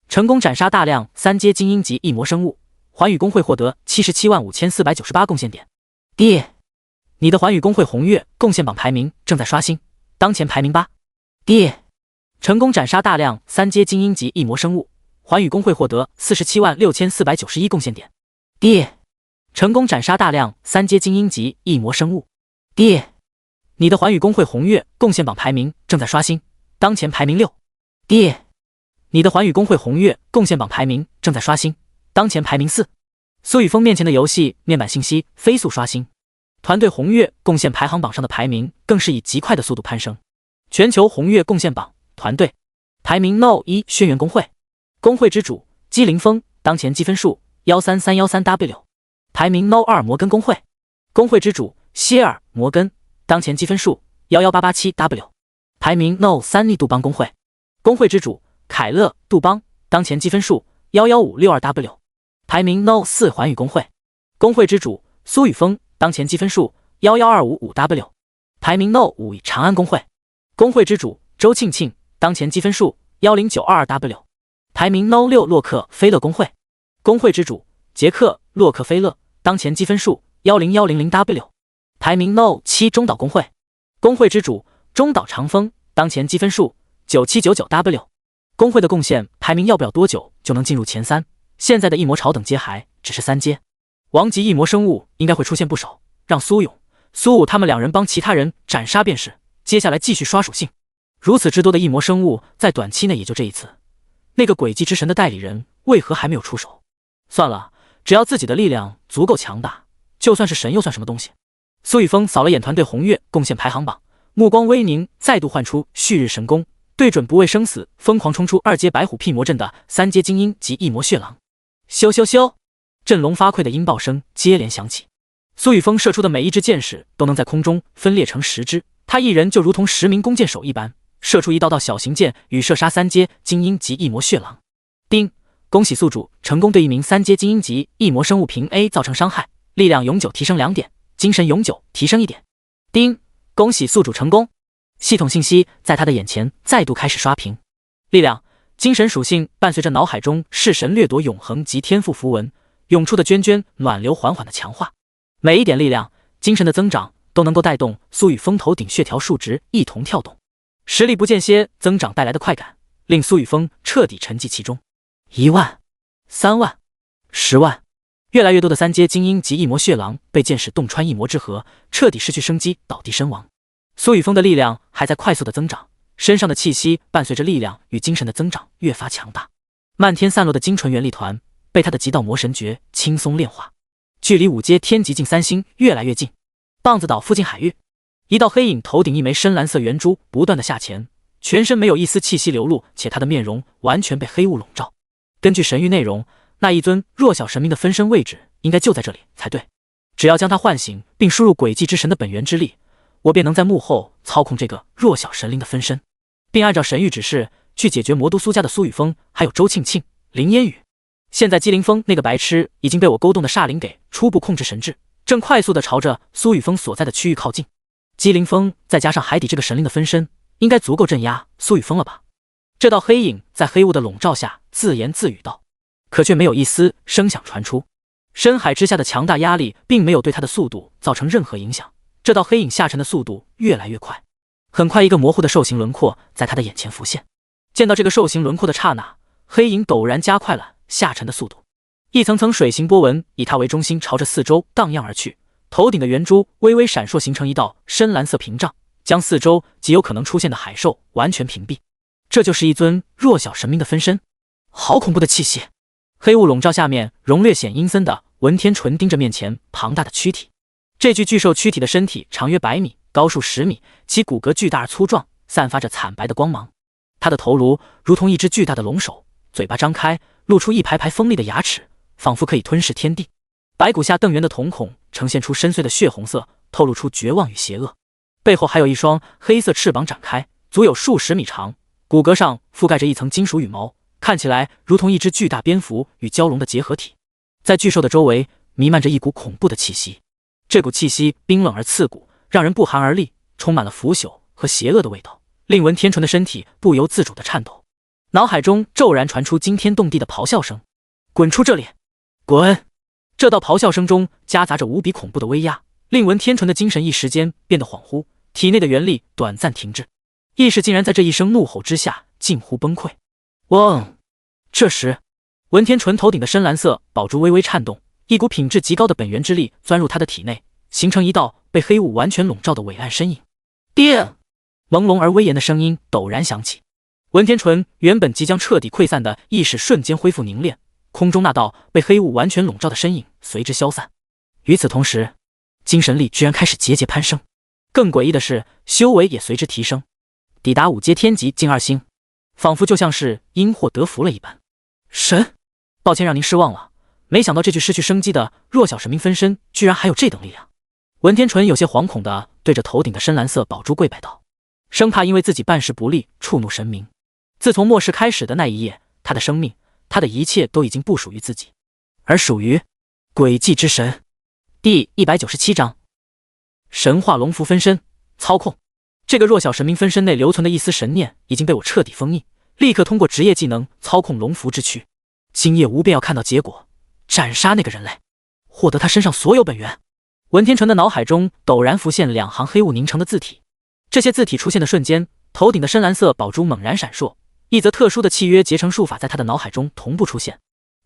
成功斩杀大量3阶精英级异魔生物，寰宇公会获得775498贡献点。爹，你的寰宇公会红月贡献榜排名正在刷新，当前排名8。爹，成功斩杀大量3阶精英级异魔生物，寰宇公会获得476491贡献点。爹，成功斩杀大量3阶精英级异魔生物。爹，你的寰宇公会红月贡献榜排名正在刷新，当前排名6。爹，你的寰宇公会红月贡献榜排名正在刷新，当前排名4。苏雨峰面前的游戏面板信息飞速刷新。团队红月贡献排行榜上的排名更是以极快的速度攀升。全球红月贡献榜团队排名 No.1 轩辕公会，公会之主姬凌峰，当前积分数 13313W。 排名 No.2 摩根公会，公会之主希尔摩根，当前积分数 11887W。 排名 No.3 逆杜邦公会，公会之主凯勒杜邦，当前积分数 11562W。 排名 No.4 寰宇公会，公会之主苏雨峰，当前积分数 11255W。 排名 No.5 长安公会，公会之主周庆庆，当前积分数 10922W。 排名 No.6 洛克菲勒公会，公会之主杰克洛克菲勒，当前积分数 10100W。排名 No.7 中岛公会，公会之主中岛长风，当前积分数 9799W。公会的贡献排名要不了多久就能进入前3，现在的异魔潮等阶还只是3阶，王级异魔生物应该会出现不少，让苏勇、苏武他们2人帮其他人斩杀便是，接下来继续刷属性。如此之多的异魔生物，在短期内也就这一次。那个诡计之神的代理人为何还没有出手？算了，只要自己的力量足够强大，就算是神又算什么东西？苏雨峰扫了眼团队红月贡献排行榜，目光微凝，再度唤出旭日神功，对准不畏生死，疯狂冲出2阶白虎辟魔阵的3阶精英及异魔血狼。咻咻咻，振聋发聩的音爆声接连响起。苏雨峰射出的每一支箭矢都能在空中分裂成10支，他一人就如同10名弓箭手一般，射出一道道小型箭与射杀3阶精英及异魔血狼。叮！恭喜宿主成功对一名3阶精英级异魔生物平 A 造成伤害，力量永久提升2点，精神永久提升1点。叮！恭喜宿主成功。系统信息在他的眼前再度开始刷屏。力量、精神属性伴随着脑海中弑神掠夺永恒及天赋符文涌出的涓涓暖流缓缓的强化，每一点力量、精神的增长都能够带动苏雨峰头顶血条数值一同跳动，实力不间歇增长带来的快感令苏雨峰彻底沉寂其中。1万、3万、10万，越来越多的3阶精英及异魔血狼被箭矢洞穿异魔之核，彻底失去生机，倒地身亡。苏雨峰的力量还在快速的增长，身上的气息伴随着力量与精神的增长越发强大，漫天散落的精纯元力团被他的极道魔神诀轻松炼化，距离5阶天极境3星越来越近。棒子岛附近海域，一道黑影头顶一枚深蓝色圆珠不断的下潜，全身没有一丝气息流露，且他的面容完全被黑雾笼罩。根据神谕内容，那一尊弱小神明的分身位置应该就在这里才对，只要将他唤醒并输入诡计之神的本源之力，我便能在幕后操控这个弱小神灵的分身，并按照神谕指示去解决魔都苏家的苏雨峰还有周庆庆、林烟雨。现在姬凌风那个白痴已经被我勾动的煞灵给初步控制神智，正快速地朝着苏雨峰所在的区域靠近。姬凌风再加上海底这个神灵的分身，应该足够镇压苏雨峰了吧？这道黑影在黑雾的笼罩下自言自语道，可却没有一丝声响传出。深海之下的强大压力并没有对他的速度造成任何影响，这道黑影下沉的速度越来越快，很快一个模糊的兽形轮廓在他的眼前浮现。见到这个兽形轮廓的刹那，黑影陡然加快了下沉的速度，一层层水形波纹以他为中心朝着四周荡漾而去，头顶的圆珠微微闪烁，形成一道深蓝色屏障，将四周极有可能出现的海兽完全屏蔽。这就是一尊弱小神明的分身，好恐怖的气息！黑雾笼罩下面，容略显阴森的文天纯盯着面前庞大的躯体。这具巨兽躯体的身体长约100米，高数10米，其骨骼巨大而粗壮，散发着惨白的光芒。他的头颅如同一只巨大的龙首，嘴巴张开，露出一排排锋利的牙齿，仿佛可以吞噬天地。白骨下瞪圆的瞳孔呈现出深邃的血红色，透露出绝望与邪恶。背后还有一双黑色翅膀展开，足有数10米长，骨骼上覆盖着一层金属羽毛，看起来如同一只巨大蝙蝠与蛟龙的结合体。在巨兽的周围弥漫着一股恐怖的气息，这股气息冰冷而刺骨，让人不寒而栗，充满了腐朽和邪恶的味道，令文天纯的身体不由自主地颤抖。脑海中骤然传出惊天动地的咆哮声：“滚出这里！滚！”这道咆哮声中夹杂着无比恐怖的威压，令文天纯的精神一时间变得恍惚，体内的元力短暂停滞，意识竟然在这一声怒吼之下近乎崩溃。嗡！这时，文天纯头顶的深蓝色宝珠微微颤动，一股品质极高的本源之力钻入他的体内，形成一道被黑雾完全笼罩的伟岸身影。叮！朦胧而威严的声音陡然响起。文天纯原本即将彻底溃散的意识瞬间恢复凝练，空中那道被黑雾完全笼罩的身影随之消散。与此同时，精神力居然开始节节攀升，更诡异的是，修为也随之提升，抵达5阶天极近2星，仿佛就像是因祸得福了一般。神，抱歉让您失望了，没想到这具失去生机的弱小神明分身居然还有这等力量。文天纯有些惶恐地对着头顶的深蓝色宝珠跪拜道，生怕因为自己办事不力触怒神明。自从末世开始的那一夜，他的生命，他的一切都已经不属于自己，而属于诡计之神。第197章神话龙符分身操控。这个弱小神明分身内留存的一丝神念已经被我彻底封印，立刻通过职业技能操控龙符之躯。今夜无便要看到结果，斩杀那个人类，获得他身上所有本源。文天纯的脑海中陡然浮现2行黑雾凝成的字体，这些字体出现的瞬间，头顶的深蓝色宝珠猛然闪烁，一则特殊的契约结成术法在他的脑海中同步出现。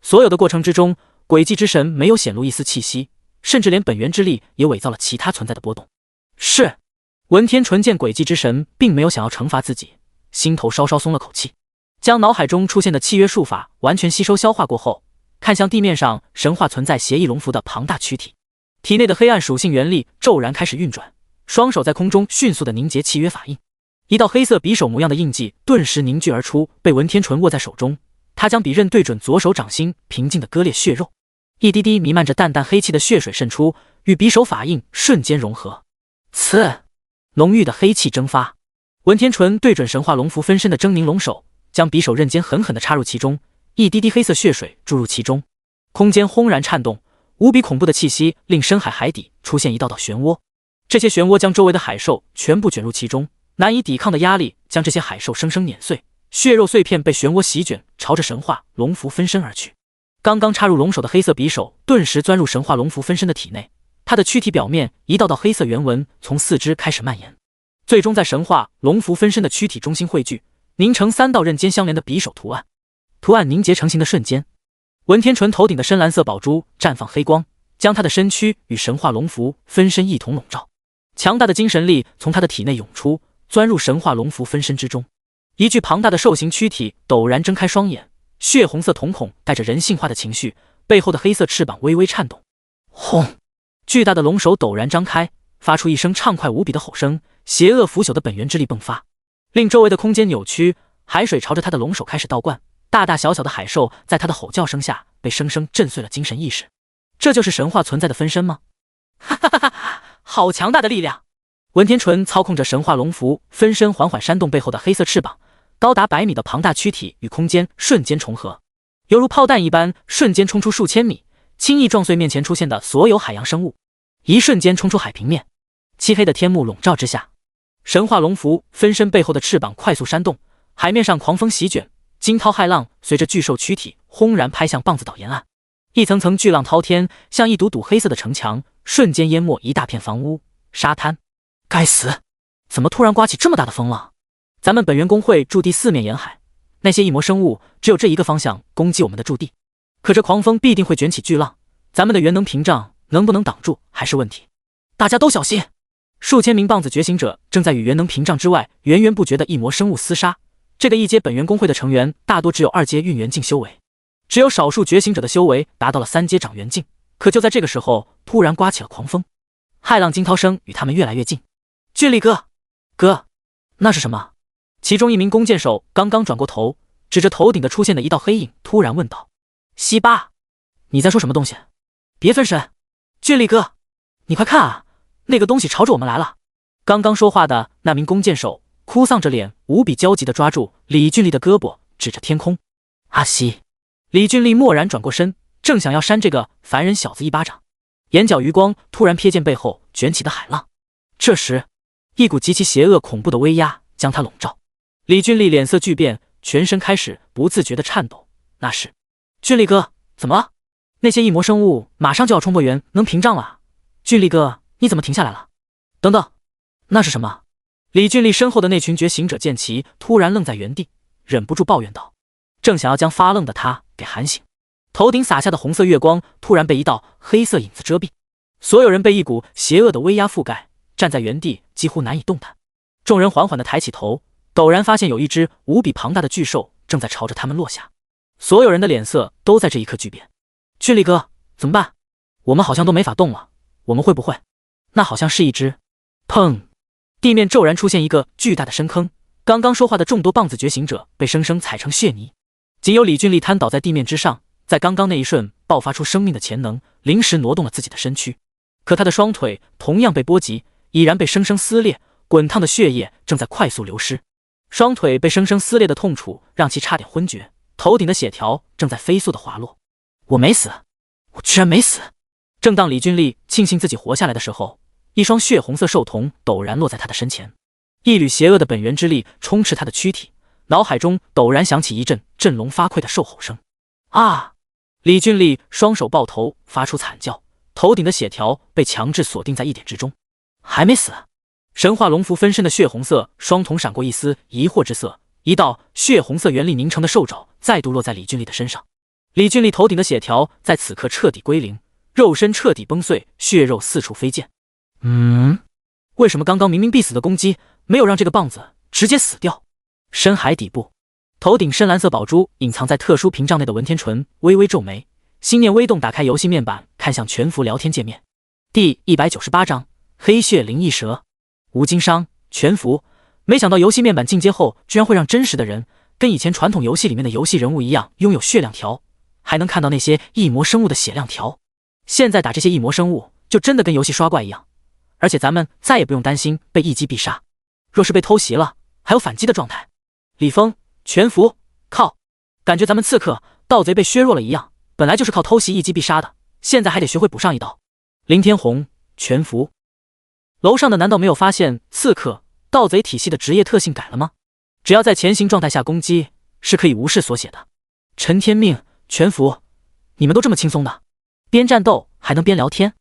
所有的过程之中，轨迹之神没有显露一丝气息，甚至连本源之力也伪造了其他存在的波动。是，文天纯见轨迹之神并没有想要惩罚自己，心头稍稍松了口气，将脑海中出现的契约术法完全吸收消化过后，看向地面上神话存在协议龙符的庞大躯体，体内的黑暗属性元力骤然开始运转，双手在空中迅速的凝结契约法印，一道黑色匕首模样的印记顿时凝聚而出，被文天纯握在手中。他将笔刃对准左手掌心，平静的割裂血肉，一滴滴弥漫着淡淡黑气的血水渗出，与匕首法印瞬间融合。呲，浓郁的黑气蒸发。文天纯对准神话龙符分身的狰狞龙首，将匕首刃尖狠狠地插入其中，一滴滴黑色血水注入其中，空间轰然颤动，无比恐怖的气息令深海海底出现一道道漩涡，这些漩涡将周围的海兽全部卷入其中，难以抵抗的压力将这些海兽生生碾碎，血肉碎片被漩涡席卷，朝着神话龙符分身而去。刚刚插入龙首的黑色匕首顿时钻入神话龙符分身的体内，它的躯体表面一道道黑色圆纹从四肢开始蔓延，最终在神话龙符分身的躯体中心汇聚，凝成3道刃尖相连的匕首图案。图案凝结成型的瞬间，文天纯头顶的深蓝色宝珠绽放黑光，将他的身躯与神话龙符分身一同笼罩。强大的精神力从他的体内涌出，钻入神话龙符分身之中。一具庞大的兽形躯体陡然睁开双眼，血红色瞳孔带着人性化的情绪，背后的黑色翅膀微微颤动。轰！巨大的龙首陡然张开，发出一声畅快无比的吼声，邪恶腐朽的本源之力迸发，令周围的空间扭曲，海水朝着他的龙首开始倒灌，大大小小的海兽在他的吼叫声下被生生震碎了精神意识。这就是神话存在的分身吗？哈哈哈哈，好强大的力量！文天纯操控着神话龙符分身缓缓扇动背后的黑色翅膀，高达100米的庞大躯体与空间瞬间重合，犹如炮弹一般瞬间冲出数千米，轻易撞碎面前出现的所有海洋生物，一瞬间冲出海平面。漆黑的天幕笼罩之下，神话龙符分身背后的翅膀快速扇动，海面上狂风席卷，惊涛骇浪随着巨兽躯体轰然拍向棒子岛沿岸，一层层巨浪滔天，像一堵堵黑色的城墙，瞬间淹没一大片房屋、沙滩。该死，怎么突然刮起这么大的风浪？咱们本源公会驻地4面沿海，那些异魔生物只有这一个方向攻击我们的驻地，可这狂风必定会卷起巨浪，咱们的元能屏障能不能挡住还是问题。大家都小心！数千名棒子觉醒者正在与元能屏障之外源源不绝的异魔生物厮杀。这个一阶本源公会的成员大多只有2阶运元境修为，只有少数觉醒者的修为达到了3阶长元境。可就在这个时候，突然刮起了狂风，骇浪惊涛声与他们越来越近。俊力哥，哥，那是什么？其中一名弓箭手刚刚转过头，指着头顶的出现的一道黑影，突然问道：“西巴，你在说什么东西？别分神！俊力哥，你快看啊，那个东西朝着我们来了！”刚刚说话的那名弓箭手哭丧着脸，无比焦急地抓住李俊力的胳膊，指着天空。阿西，李俊力蓦然转过身，正想要扇这个凡人小子一巴掌，眼角余光突然瞥见背后卷起的海浪。这时，一股极其邪恶恐怖的威压将他笼罩。李俊力脸色巨变，全身开始不自觉的颤抖。那是俊力哥，怎么了？那些异魔生物马上就要冲破元能屏障了。俊力哥，你怎么停下来了？等等，那是什么？李俊力身后的那群觉醒者见其突然愣在原地，忍不住抱怨道，正想要将发愣的他给喊醒，头顶洒下的红色月光突然被一道黑色影子遮蔽，所有人被一股邪恶的威压覆盖，站在原地几乎难以动弹。众人缓缓地抬起头，陡然发现有一只无比庞大的巨兽正在朝着他们落下。所有人的脸色都在这一刻巨变。俊力哥，怎么办？我们好像都没法动了，我们会不会……那好像是一只……砰！地面骤然出现一个巨大的深坑，刚刚说话的众多棒子觉醒者被生生踩成血泥，仅有李俊力瘫倒在地面之上，在刚刚那一瞬爆发出生命的潜能，临时挪动了自己的身躯。可他的双腿同样被波及，已然被生生撕裂，滚烫的血液正在快速流失。双腿被生生撕裂的痛楚让其差点昏厥，头顶的血条正在飞速的滑落。我没死，我居然没死！正当李俊力庆幸自己活下来的时候，一双血红色兽瞳陡然落在他的身前，一缕邪恶的本源之力充斥他的躯体，脑海中陡然响起一阵振聋发聩的兽吼声。啊！李俊力双手抱头发出惨叫，头顶的血条被强制锁定在一点之中。还没死？神话龙符分身的血红色双瞳闪过一丝疑惑之色，一道血红色元力凝成的兽爪再度落在李俊丽的身上。李俊丽头顶的血条在此刻彻底归零，肉身彻底崩碎，血肉四处飞溅。为什么刚刚明明必死的攻击没有让这个棒子直接死掉？深海底部，头顶深蓝色宝珠隐藏在特殊屏障内的文天纯微微皱眉，心念微动，打开游戏面板，看向全服聊天界面。第198章黑血灵翼蛇。无经商全服，没想到游戏面板进阶后居然会让真实的人跟以前传统游戏里面的游戏人物一样拥有血量条，还能看到那些异魔生物的血量条。现在打这些异魔生物就真的跟游戏刷怪一样，而且咱们再也不用担心被一击必杀，若是被偷袭了还有反击的状态。李峰全服，靠，感觉咱们刺客盗贼被削弱了一样，本来就是靠偷袭一击必杀的，现在还得学会补上一刀。林天红全服，楼上的难道没有发现刺客盗贼体系的职业特性改了吗？只要在前行状态下攻击是可以无视缩写的。陈天命全服，你们都这么轻松的，边战斗还能边聊天？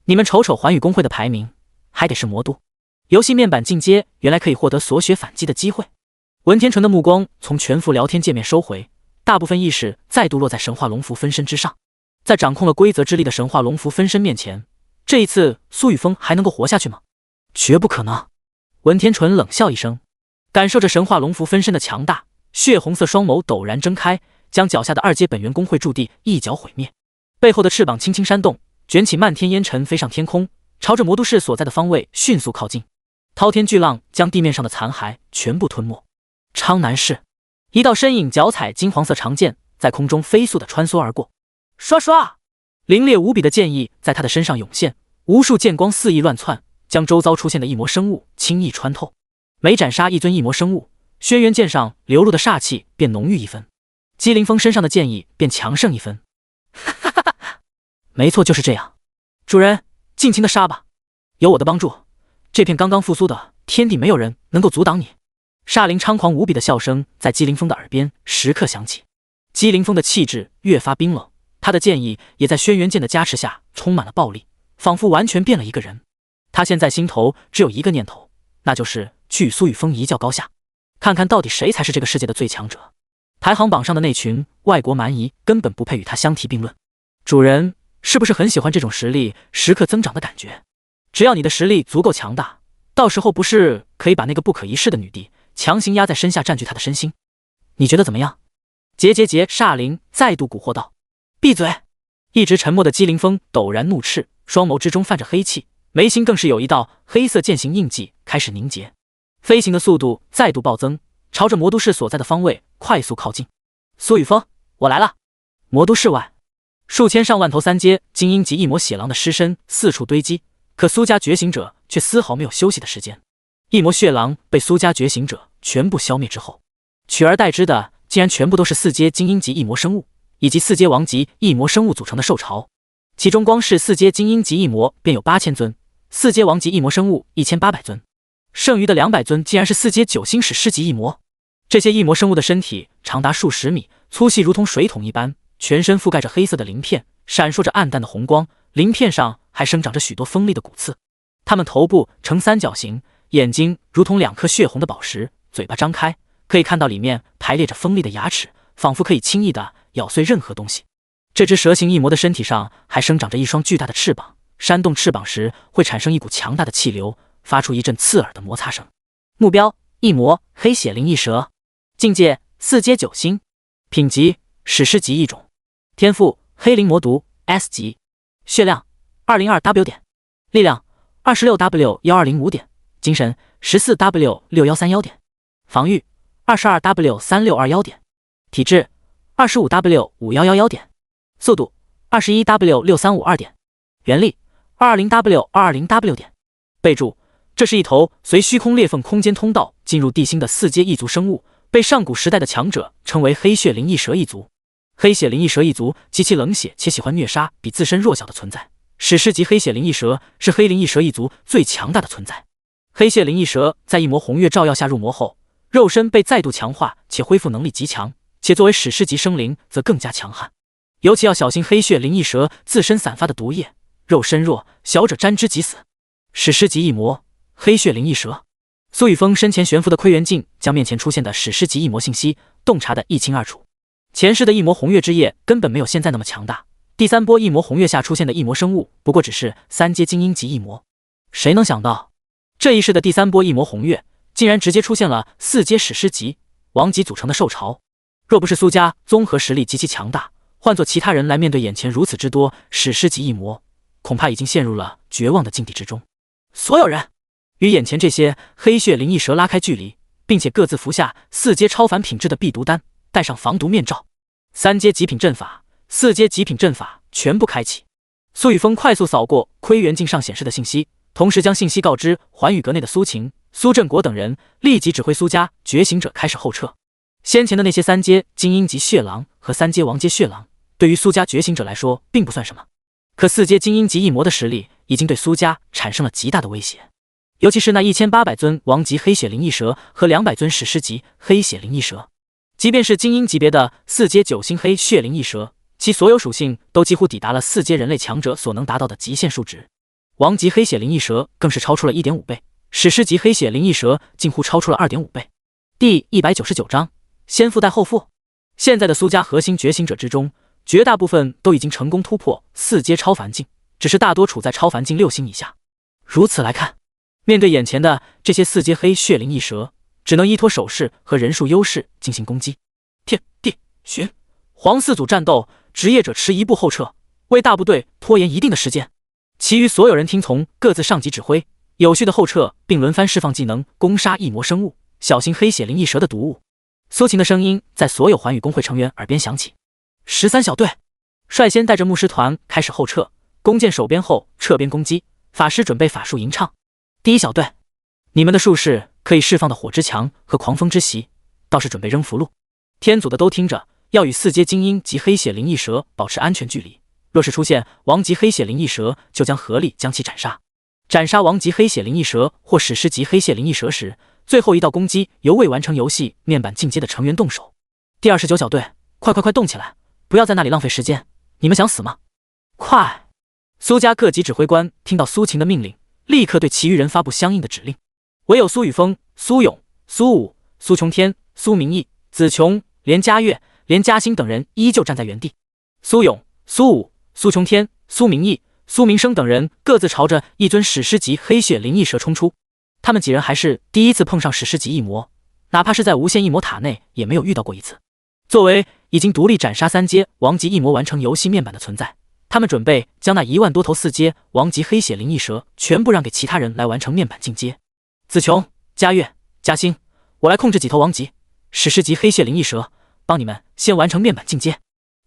你们瞅瞅环宇公会的排名，还得是魔都。游戏面板进阶原来可以获得锁血反击的机会。文天纯的目光从全服聊天界面收回，大部分意识再度落在神话龙符分身之上。在掌控了规则之力的神话龙符分身面前，这一次苏雨峰还能够活下去吗？绝不可能。文天纯冷笑一声，感受着神话龙符分身的强大，血红色双眸陡然睁开，将脚下的2阶本源公会驻地一脚毁灭。背后的翅膀轻轻扇动，卷起漫天烟尘飞上天空，朝着魔都市所在的方位迅速靠近。滔天巨浪将地面上的残骸全部吞没。昌南市，一道身影脚踩金黄色长剑，在空中飞速地穿梭而过。刷刷，凌冽无比的剑意在他的身上涌现，无数剑光肆意乱窜，将周遭出现的异魔生物轻易穿透。每斩杀一尊异魔生物，轩辕剑上流露的煞气便浓郁一分，姬凌风身上的剑意便强盛一分。哈哈哈，没错，就是这样。主人，尽情的杀吧，有我的帮助，这片刚刚复苏的天地没有人能够阻挡你。煞灵猖狂无比的笑声在姬凌风的耳边时刻响起。姬凌风的气质越发冰冷，他的剑意也在轩辕剑的加持下充满了暴力，仿佛完全变了一个人。他现在心头只有一个念头，那就是去与苏雨峰一较高下，看看到底谁才是这个世界的最强者。排行榜上的那群外国蛮夷根本不配与他相提并论。主人是不是很喜欢这种实力时刻增长的感觉？只要你的实力足够强大，到时候不是可以把那个不可一世的女帝强行压在身下，占据她的身心？你觉得怎么样？煞灵再度蛊惑道。闭嘴！一直沉默的姬凌风陡然怒斥，双眸之中泛着黑气，眉心更是有一道黑色剑形印记开始凝结，飞行的速度再度暴增，朝着魔都市所在的方位快速靠近。苏雨峰，我来了！魔都市外，数千上万头3阶精英级异魔血狼的尸身四处堆积，可苏家觉醒者却丝毫没有休息的时间。异魔血狼被苏家觉醒者全部消灭之后，取而代之的竟然全部都是4阶精英级异魔生物以及4阶王级异魔生物组成的兽巢，其中光是4阶精英级异魔便有8000尊，4阶王级异魔生物1800尊，剩余的200尊竟然是4阶9星矢师级异魔。这些异魔生物的身体长达数十米，粗细如同水桶一般，全身覆盖着黑色的鳞片，闪烁着暗淡的红光，鳞片上还生长着许多锋利的骨刺。它们头部呈三角形，眼睛如同2颗血红的宝石，嘴巴张开，可以看到里面排列着锋利的牙齿，仿佛可以轻易地咬碎任何东西。这只蛇形异魔的身体上还生长着一双巨大的翅膀，扇动翅膀时会产生一股强大的气流，发出一阵刺耳的摩擦声。目标：异魔黑血灵翼蛇，境界4阶9星，品级史诗级异种，天赋黑灵魔毒 S 级，血量 202W 点，力量 26W1205 点，精神 14W6131点，防御 22W3621点，体质 25W5111点，速度 21W6352点，原力 220W220W 点。备注：这是一头随虚空裂缝空间通道进入地心的4阶异族生物，被上古时代的强者称为黑血灵翼蛇一族。黑血灵翼蛇一族极其冷血且喜欢虐杀比自身弱小的存在，史诗级黑血灵翼蛇是黑灵翼蛇一族最强大的存在。黑血灵翼蛇在一魔红月照耀下入魔后，肉身被再度强化且恢复能力极强，且作为史诗级生灵则更加强悍。尤其要小心黑血灵翼蛇自身散发的毒液，肉身弱，小者沾之即死。史诗级异魔，黑血灵异蛇。苏雨峰身前悬浮的窥元镜将面前出现的史诗级异魔信息洞察得一清二楚。前世的异魔红月之夜根本没有现在那么强大，第三波异魔红月下出现的异魔生物不过只是3阶精英级异魔。谁能想到，这一世的第三波异魔红月竟然直接出现了4阶史诗级王级组成的兽潮。若不是苏家综合实力极其强大，换做其他人来面对眼前如此之多史诗级异魔，恐怕已经陷入了绝望的境地之中。所有人与眼前这些黑血灵异蛇拉开距离，并且各自服下4阶超凡品质的避毒丹，戴上防毒面罩。3阶极品阵法、4阶极品阵法全部开启。苏雨峰快速扫过窥元镜上显示的信息，同时将信息告知环宇阁内的苏晴、苏振国等人，立即指挥苏家觉醒者开始后撤。先前的那些3阶精英级血狼和3阶王阶血狼，对于苏家觉醒者来说并不算什么，可4阶精英级异魔的实力已经对苏家产生了极大的威胁。尤其是那1800尊王级黑血灵异蛇和200尊史诗级黑血灵异蛇，即便是精英级别的4阶9星黑血灵异蛇，其所有属性都几乎抵达了4阶人类强者所能达到的极限数值。王级黑血灵异蛇更是超出了 1.5 倍，史诗级黑血灵异蛇近乎超出了 2.5 倍。第199章先富带后富。现在的苏家核心觉醒者之中，绝大部分都已经成功突破4阶超凡境，只是大多处在超凡境6星以下。如此来看，面对眼前的这些4阶黑血灵异蛇，只能依托手势和人数优势进行攻击。天地寻黄4组战斗，职业者迟一步后撤，为大部队拖延一定的时间。其余所有人听从各自上级指挥，有序的后撤，并轮番释放技能攻杀异魔生物，小心黑血灵异蛇的毒物。苏晴的声音在所有环宇工会成员耳边响起。13小队率先带着牧师团开始后撤，弓箭手边后撤边攻击，法师准备法术吟唱。第1小队，你们的术士可以释放的火之墙和狂风之袭，倒是准备扔符箓。天组的都听着，要与4阶精英及黑血灵异蛇保持安全距离，若是出现王级黑血灵异蛇，就将合力将其斩杀。斩杀王级黑血灵异蛇或史诗级黑血灵异蛇时，最后一道攻击由未完成游戏面板进阶的成员动手。第29小队，快动起来，不要在那里浪费时间，你们想死吗？快！苏家各级指挥官听到苏晴的命令，立刻对其余人发布相应的指令。唯有苏雨峰、苏勇、苏武、苏琼天、苏明义、子琼、连嘉悦、连嘉欣等人依旧站在原地。苏勇、苏武、苏琼天、苏明义、苏明生等人各自朝着一尊史诗级黑血灵异蛇冲出。他们几人还是第一次碰上史诗级异魔，哪怕是在无限异魔塔内也没有遇到过一次。作为已经独立斩杀3阶王级异魔完成游戏面板的存在，他们准备将那1万多头4阶王级黑血灵异蛇全部让给其他人来完成面板进阶。子琼、嘉悦、嘉兴，我来控制几头王级、史诗级黑血灵异蛇，帮你们先完成面板进阶。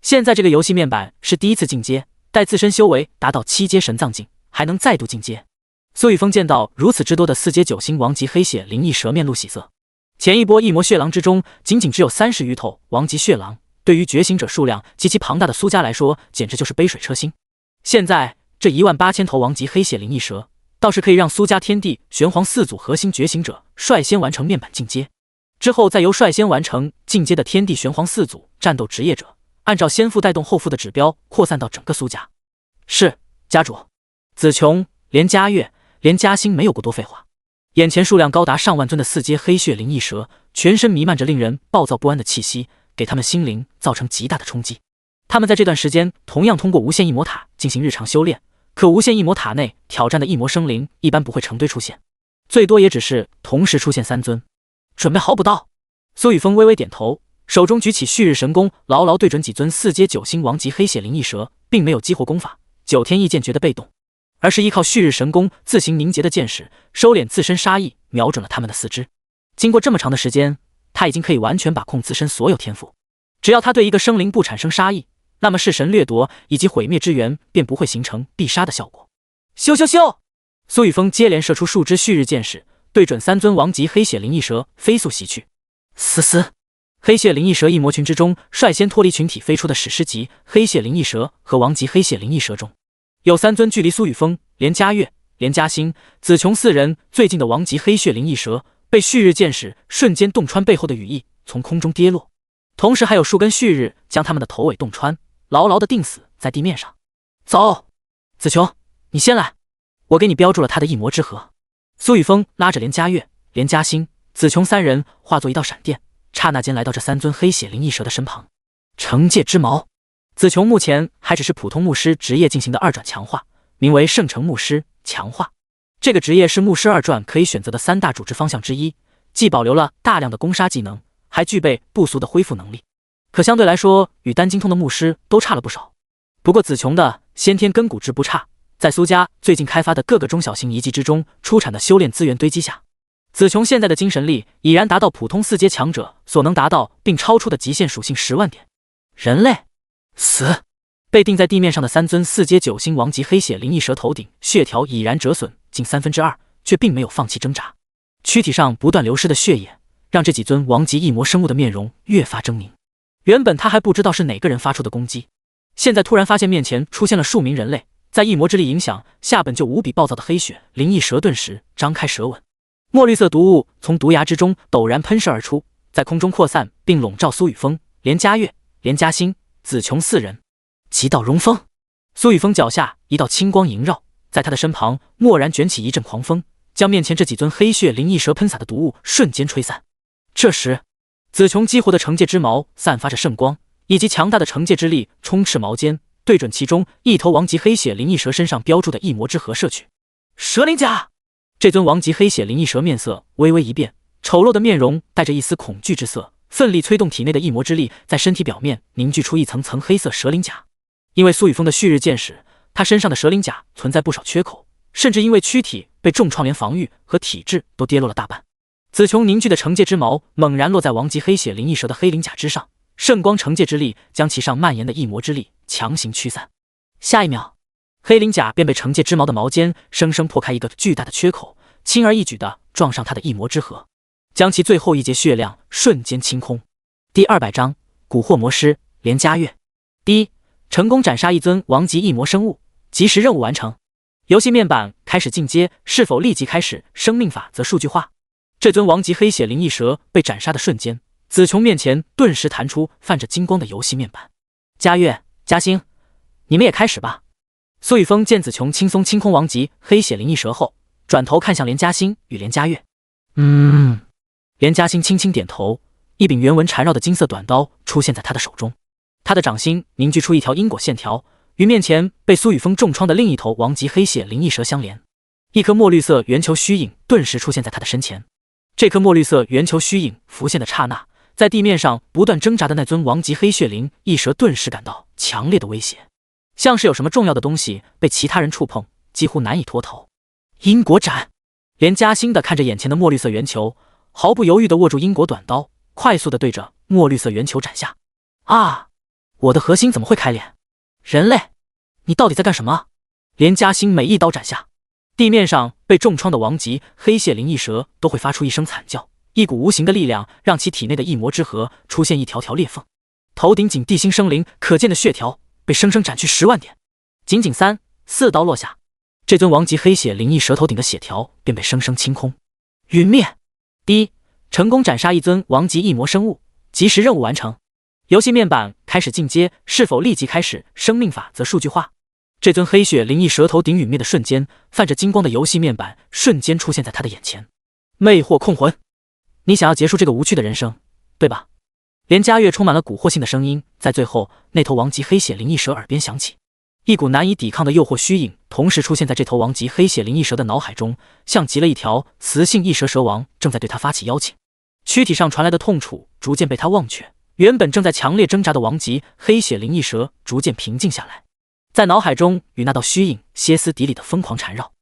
现在这个游戏面板是第一次进阶，待自身修为达到7阶神藏境，还能再度进阶。苏雨峰见到如此之多的4阶9星王级黑血灵异蛇，面露喜色。前一波异魔血狼之中，仅只有30余头王级血狼，对于觉醒者数量极其庞大的苏家来说，简直就是杯水车薪。现在这18000头王级黑血灵异蛇，倒是可以让苏家天地玄黄4组核心觉醒者率先完成面板进阶，之后再由率先完成进阶的天地玄黄4组战斗职业者，按照先富带动后富的指标扩散到整个苏家。是，家主。子琼、连嘉悦、连嘉欣没有过多废话。眼前数量高达上万尊的4阶黑血灵异蛇，全身弥漫着令人暴躁不安的气息，给他们心灵造成极大的冲击。他们在这段时间同样通过无限异魔塔进行日常修炼，可无限异魔塔内挑战的异魔生灵一般不会成堆出现，最多也只是同时出现3尊。准备好补刀。苏雨峰微微点头，手中举起旭日神弓，牢牢对准几尊4阶9星王级黑血灵异蛇，并没有激活功法9天异剑诀的被动，而是依靠旭日神弓自行凝结的剑矢，收敛自身杀意，瞄准了他们的4肢。经过这么长的时间，他已经可以完全把控自身所有天赋。只要他对一个生灵不产生杀意，那么弑神掠夺以及毁灭之源便不会形成必杀的效果。咻咻咻！苏雨峰接连射出数支旭日剑矢，对准3尊王级黑血灵异蛇飞速袭去。嘶嘶！黑血灵异蛇异魔群之中，率先脱离群体飞出的史诗级黑血灵异蛇和王级黑血灵异蛇中，有3尊距离苏雨峰、连嘉悦、连嘉欣、子琼4人最近的王级黑血灵异蛇，被旭日剑矢瞬间洞穿背后的羽翼，从空中跌落，同时还有数根旭日将他们的头尾洞穿，牢牢地钉死在地面上。走！子琼、你先来，我给你标注了他的一魔之河。苏雨峰拉着连嘉悦、连嘉欣、子琼三人化作一道闪电，刹那间来到这三尊黑血灵异蛇的身旁。惩戒之矛，子琼目前还只是普通牧师职业进行的二转强化，名为圣城牧师强化。这个职业是牧师二转可以选择的三大主治方向之一，既保留了大量的攻杀技能，还具备不俗的恢复能力，可相对来说与单精通的牧师都差了不少。不过子琼的先天根骨质不差，在苏家最近开发的各个中小型遗迹之中出产的修炼资源堆积下，子琼现在的精神力已然达到普通4阶强者所能达到并超出的极限属性10万点。人类死，被钉在地面上的三尊4阶9星王级黑血灵异蛇头顶血条已然折损近2/3，却并没有放弃挣扎。躯体上不断流失的血液让这几尊王级异魔生物的面容越发狰狞。原本他还不知道是哪个人发出的攻击，现在突然发现面前出现了数名人类，在异魔之力影响下，本就无比暴躁的黑血灵异蛇顿时张开舌吻，墨绿色毒雾从毒牙之中陡然喷射而出，在空中扩散并笼罩苏雨峰、连嘉悦、连嘉欣、子琼4人。极道荣风，苏雨峰脚下一道青光萦绕，在他的身旁蓦然卷起一阵狂风，将面前这几尊黑血灵异蛇喷洒的毒雾瞬间吹散。这时子琼激活的惩戒之矛散发着圣光，以及强大的惩戒之力充斥矛间，对准其中一头王级黑血灵异蛇身上标注的异魔之河射去。蛇鳞甲，这尊王级黑血灵异蛇面色微微一变，丑陋的面容带着一丝恐惧之色，奋力催动体内的异魔之力，在身体表面凝聚出一层层黑色蛇鳞甲。因为苏雨峰的旭日剑使，他身上的蛇鳞甲存在不少缺口，甚至因为躯体被重创，连防御和体质都跌落了大半。子琼凝聚的惩戒之矛猛然落在王级黑血灵异蛇的黑鳞甲之上，圣光惩戒之力将其上蔓延的异魔之力强行驱散。下一秒，黑鳞甲便被惩戒之矛的矛尖生生破开一个巨大的缺口，轻而易举地撞上他的异魔之河，将其最后一节血量瞬间清空。第200章蛊惑魔师连嘉悦。第一，成功斩杀一尊王级异魔生物，即时任务完成。游戏面板开始进阶，是否立即开始生命法则数据化？这尊王级黑血灵异蛇被斩杀的瞬间，子琼面前顿时弹出泛着金光的游戏面板。嘉悦、嘉欣，你们也开始吧。苏雨峰见子琼轻松清空王级黑血灵异蛇后，转头看向连嘉欣与连嘉悦。连嘉欣轻轻点头，一柄原纹缠绕的金色短刀出现在他的手中，他的掌心凝聚出一条因果线条，与面前被苏雨峰重创的另一头王级黑血灵异蛇相连。一颗墨绿色圆球虚影顿时出现在他的身前。这颗墨绿色圆球虚影浮现的刹那，在地面上不断挣扎的那尊王级黑血灵异蛇顿时感到强烈的威胁，像是有什么重要的东西被其他人触碰，几乎难以脱逃。因果斩，连嘉欣的看着眼前的墨绿色圆球，毫不犹豫地握住因果短刀，快速地对着墨绿色圆球斩下。啊！我的核心怎么会开脸？人类，你到底在干什么？连嘉欣每一刀斩下，地面上被重创的王级黑血灵异蛇都会发出一声惨叫，一股无形的力量让其体内的异魔之河出现一条条裂缝，头顶仅地心生灵可见的血条被生生斩去10万点。仅仅3、4刀落下，这尊王级黑血灵异蛇头顶的血条便被生生清空。陨灭。第一，成功斩杀一尊王级异魔生物，即时任务完成。游戏面板开始进阶，是否立即开始生命法则数据化？这尊黑血灵异蛇头顶陨灭的瞬间，泛着金光的游戏面板瞬间出现在他的眼前。魅惑控魂，你想要结束这个无趣的人生，对吧？连嘉悦充满了蛊惑性的声音在最后那头王级黑血灵异蛇耳边响起，一股难以抵抗的诱惑虚影同时出现在这头王级黑血灵异蛇的脑海中，像极了一条雌性异蛇蛇王正在对他发起邀请。躯体上传来的痛楚逐渐被他忘却，原本正在强烈挣扎的王级黑血灵异蛇逐渐平静下来，在脑海中与那道虚影歇斯底里的疯狂缠绕，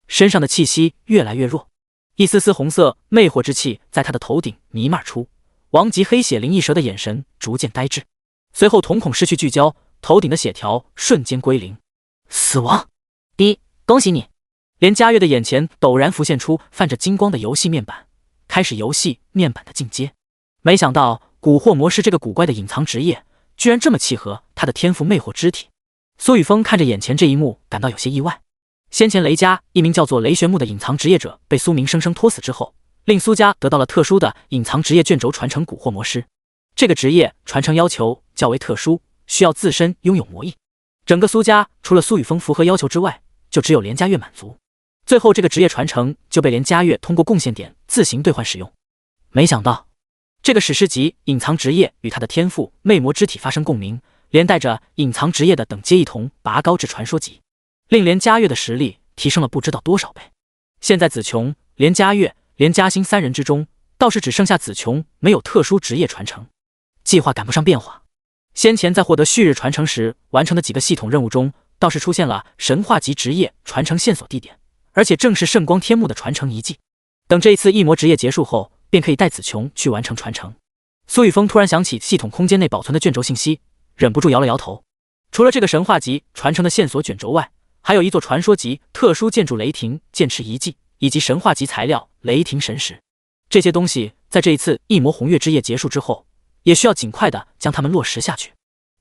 身上的气息越来越弱，一丝丝红色魅惑之气在他的头顶弥漫出。王级黑血灵异蛇的眼神逐渐呆滞，随后瞳孔失去聚焦，头顶的血条瞬间归零。死亡。第一，恭喜你。连嘉悦的眼前陡然浮现出泛着金光的游戏面板，开始游戏面板的进阶。没想到蛊惑魔师这个古怪的隐藏职业居然这么契合他的天赋魅惑肢体。苏雨峰看着眼前这一幕感到有些意外。先前雷家一名叫做雷玄木的隐藏职业者被苏明生生拖死之后，令苏家得到了特殊的隐藏职业卷轴传承蛊惑魔师。这个职业传承要求较为特殊，需要自身拥有魔翼。整个苏家除了苏雨峰符合要求之外，就只有连家月满足。最后这个职业传承就被连家月通过贡献点自行兑换使用。没想到这个史诗级隐藏职业与他的天赋魅魔之体发生共鸣，连带着隐藏职业的等阶一同拔高至传说级，令连家月的实力提升了不知道多少倍。现在紫琼、连家月、连家兴三人之中，倒是只剩下紫琼没有特殊职业传承，计划赶不上变化。先前在获得旭日传承时完成的几个系统任务中，倒是出现了神话级职业传承线索地点，而且正是圣光天幕的传承遗迹。等这一次异魔职业结束后，便可以带紫琼去完成传承。苏雨峰突然想起系统空间内保存的卷轴信息，忍不住摇了摇头。除了这个神话级传承的线索卷轴外，还有一座传说级特殊建筑雷霆剑池遗迹，以及神话级材料雷霆神石。这些东西在这一次异魔红月之夜结束之后，也需要尽快的将它们落实下去。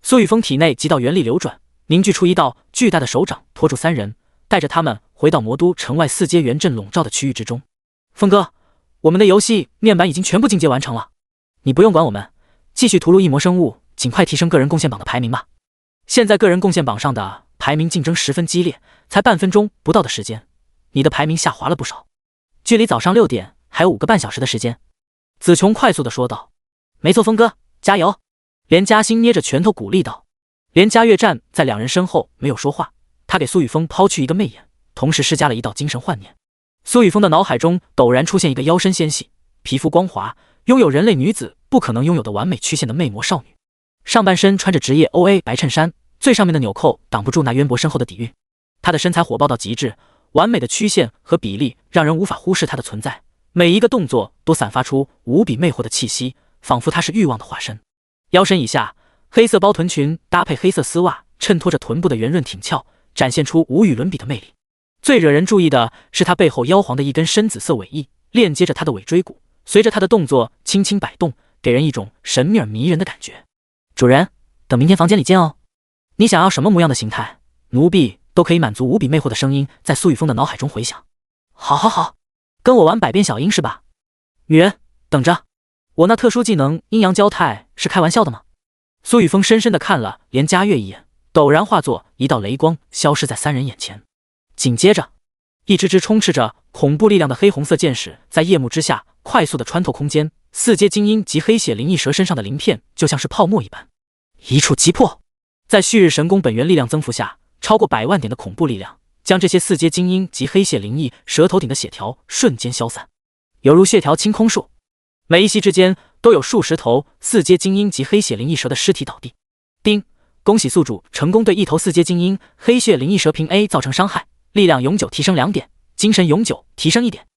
苏雨峰体内极道元力流转，凝聚出一道巨大的手掌，拖住三人，带着他们回到魔都城外4阶元阵笼罩的区域之中。峰哥，我们的游戏面板已经全部进阶完成了，你不用管我们，继续屠戮异魔生物，尽快提升个人贡献榜的排名吧。现在个人贡献榜上的排名竞争十分激烈，才半分钟不到的时间，你的排名下滑了不少，距离早上6点还有5个半小时的时间。紫琼快速的说道。没错，峰哥，加油！连嘉欣捏着拳头鼓励道。连嘉月站在两人身后没有说话，他给苏雨峰抛去一个媚眼，同时施加了一道精神幻念。苏雨峰的脑海中陡然出现一个腰身纤细、皮肤光滑、拥有人类女子不可能拥有的完美曲线的魅魔少女，上半身穿着职业 OA 白衬衫，最上面的纽扣挡不住那渊博深厚的底蕴。她的身材火爆到极致，完美的曲线和比例让人无法忽视她的存在，每一个动作都散发出无比魅惑的气息，仿佛她是欲望的化身。腰身以下，黑色包臀裙搭配黑色丝袜，衬托着臀部的圆润挺翘，展现出无与伦比的魅力。最惹人注意的是她背后腰黄的一根深紫色尾翼，链接着她的尾椎骨，随着她的动作轻轻摆动，给人一种神秘而迷人的感觉。主人，等明天房间里见哦。你想要什么模样的形态，奴婢都可以满足。无比魅惑的声音在苏雨峰的脑海中回响。好好好，跟我玩百变小樱是吧？女人，等着，我那特殊技能阴阳交泰是开玩笑的吗？苏雨峰深深地看了连嘉月一眼，陡然化作一道雷光，消失在三人眼前。紧接着，一只只充斥着恐怖力量的黑红色箭矢在夜幕之下快速地穿透空间，4阶精英及黑血灵翼蛇身上的鳞片就像是泡沫一般，一触即破。在旭日神功本源力量增幅下，超过100万点的恐怖力量将这些4阶精英及黑血灵翼蛇头顶的血条瞬间消散，犹如血条清空术。每一息之间都有数十头4阶精英及黑血灵翼蛇的尸体倒地。丁，恭喜宿主成功对一头4阶精英黑血灵翼蛇平 A 造成伤害，力量永久提升2点，精神永久提升1点。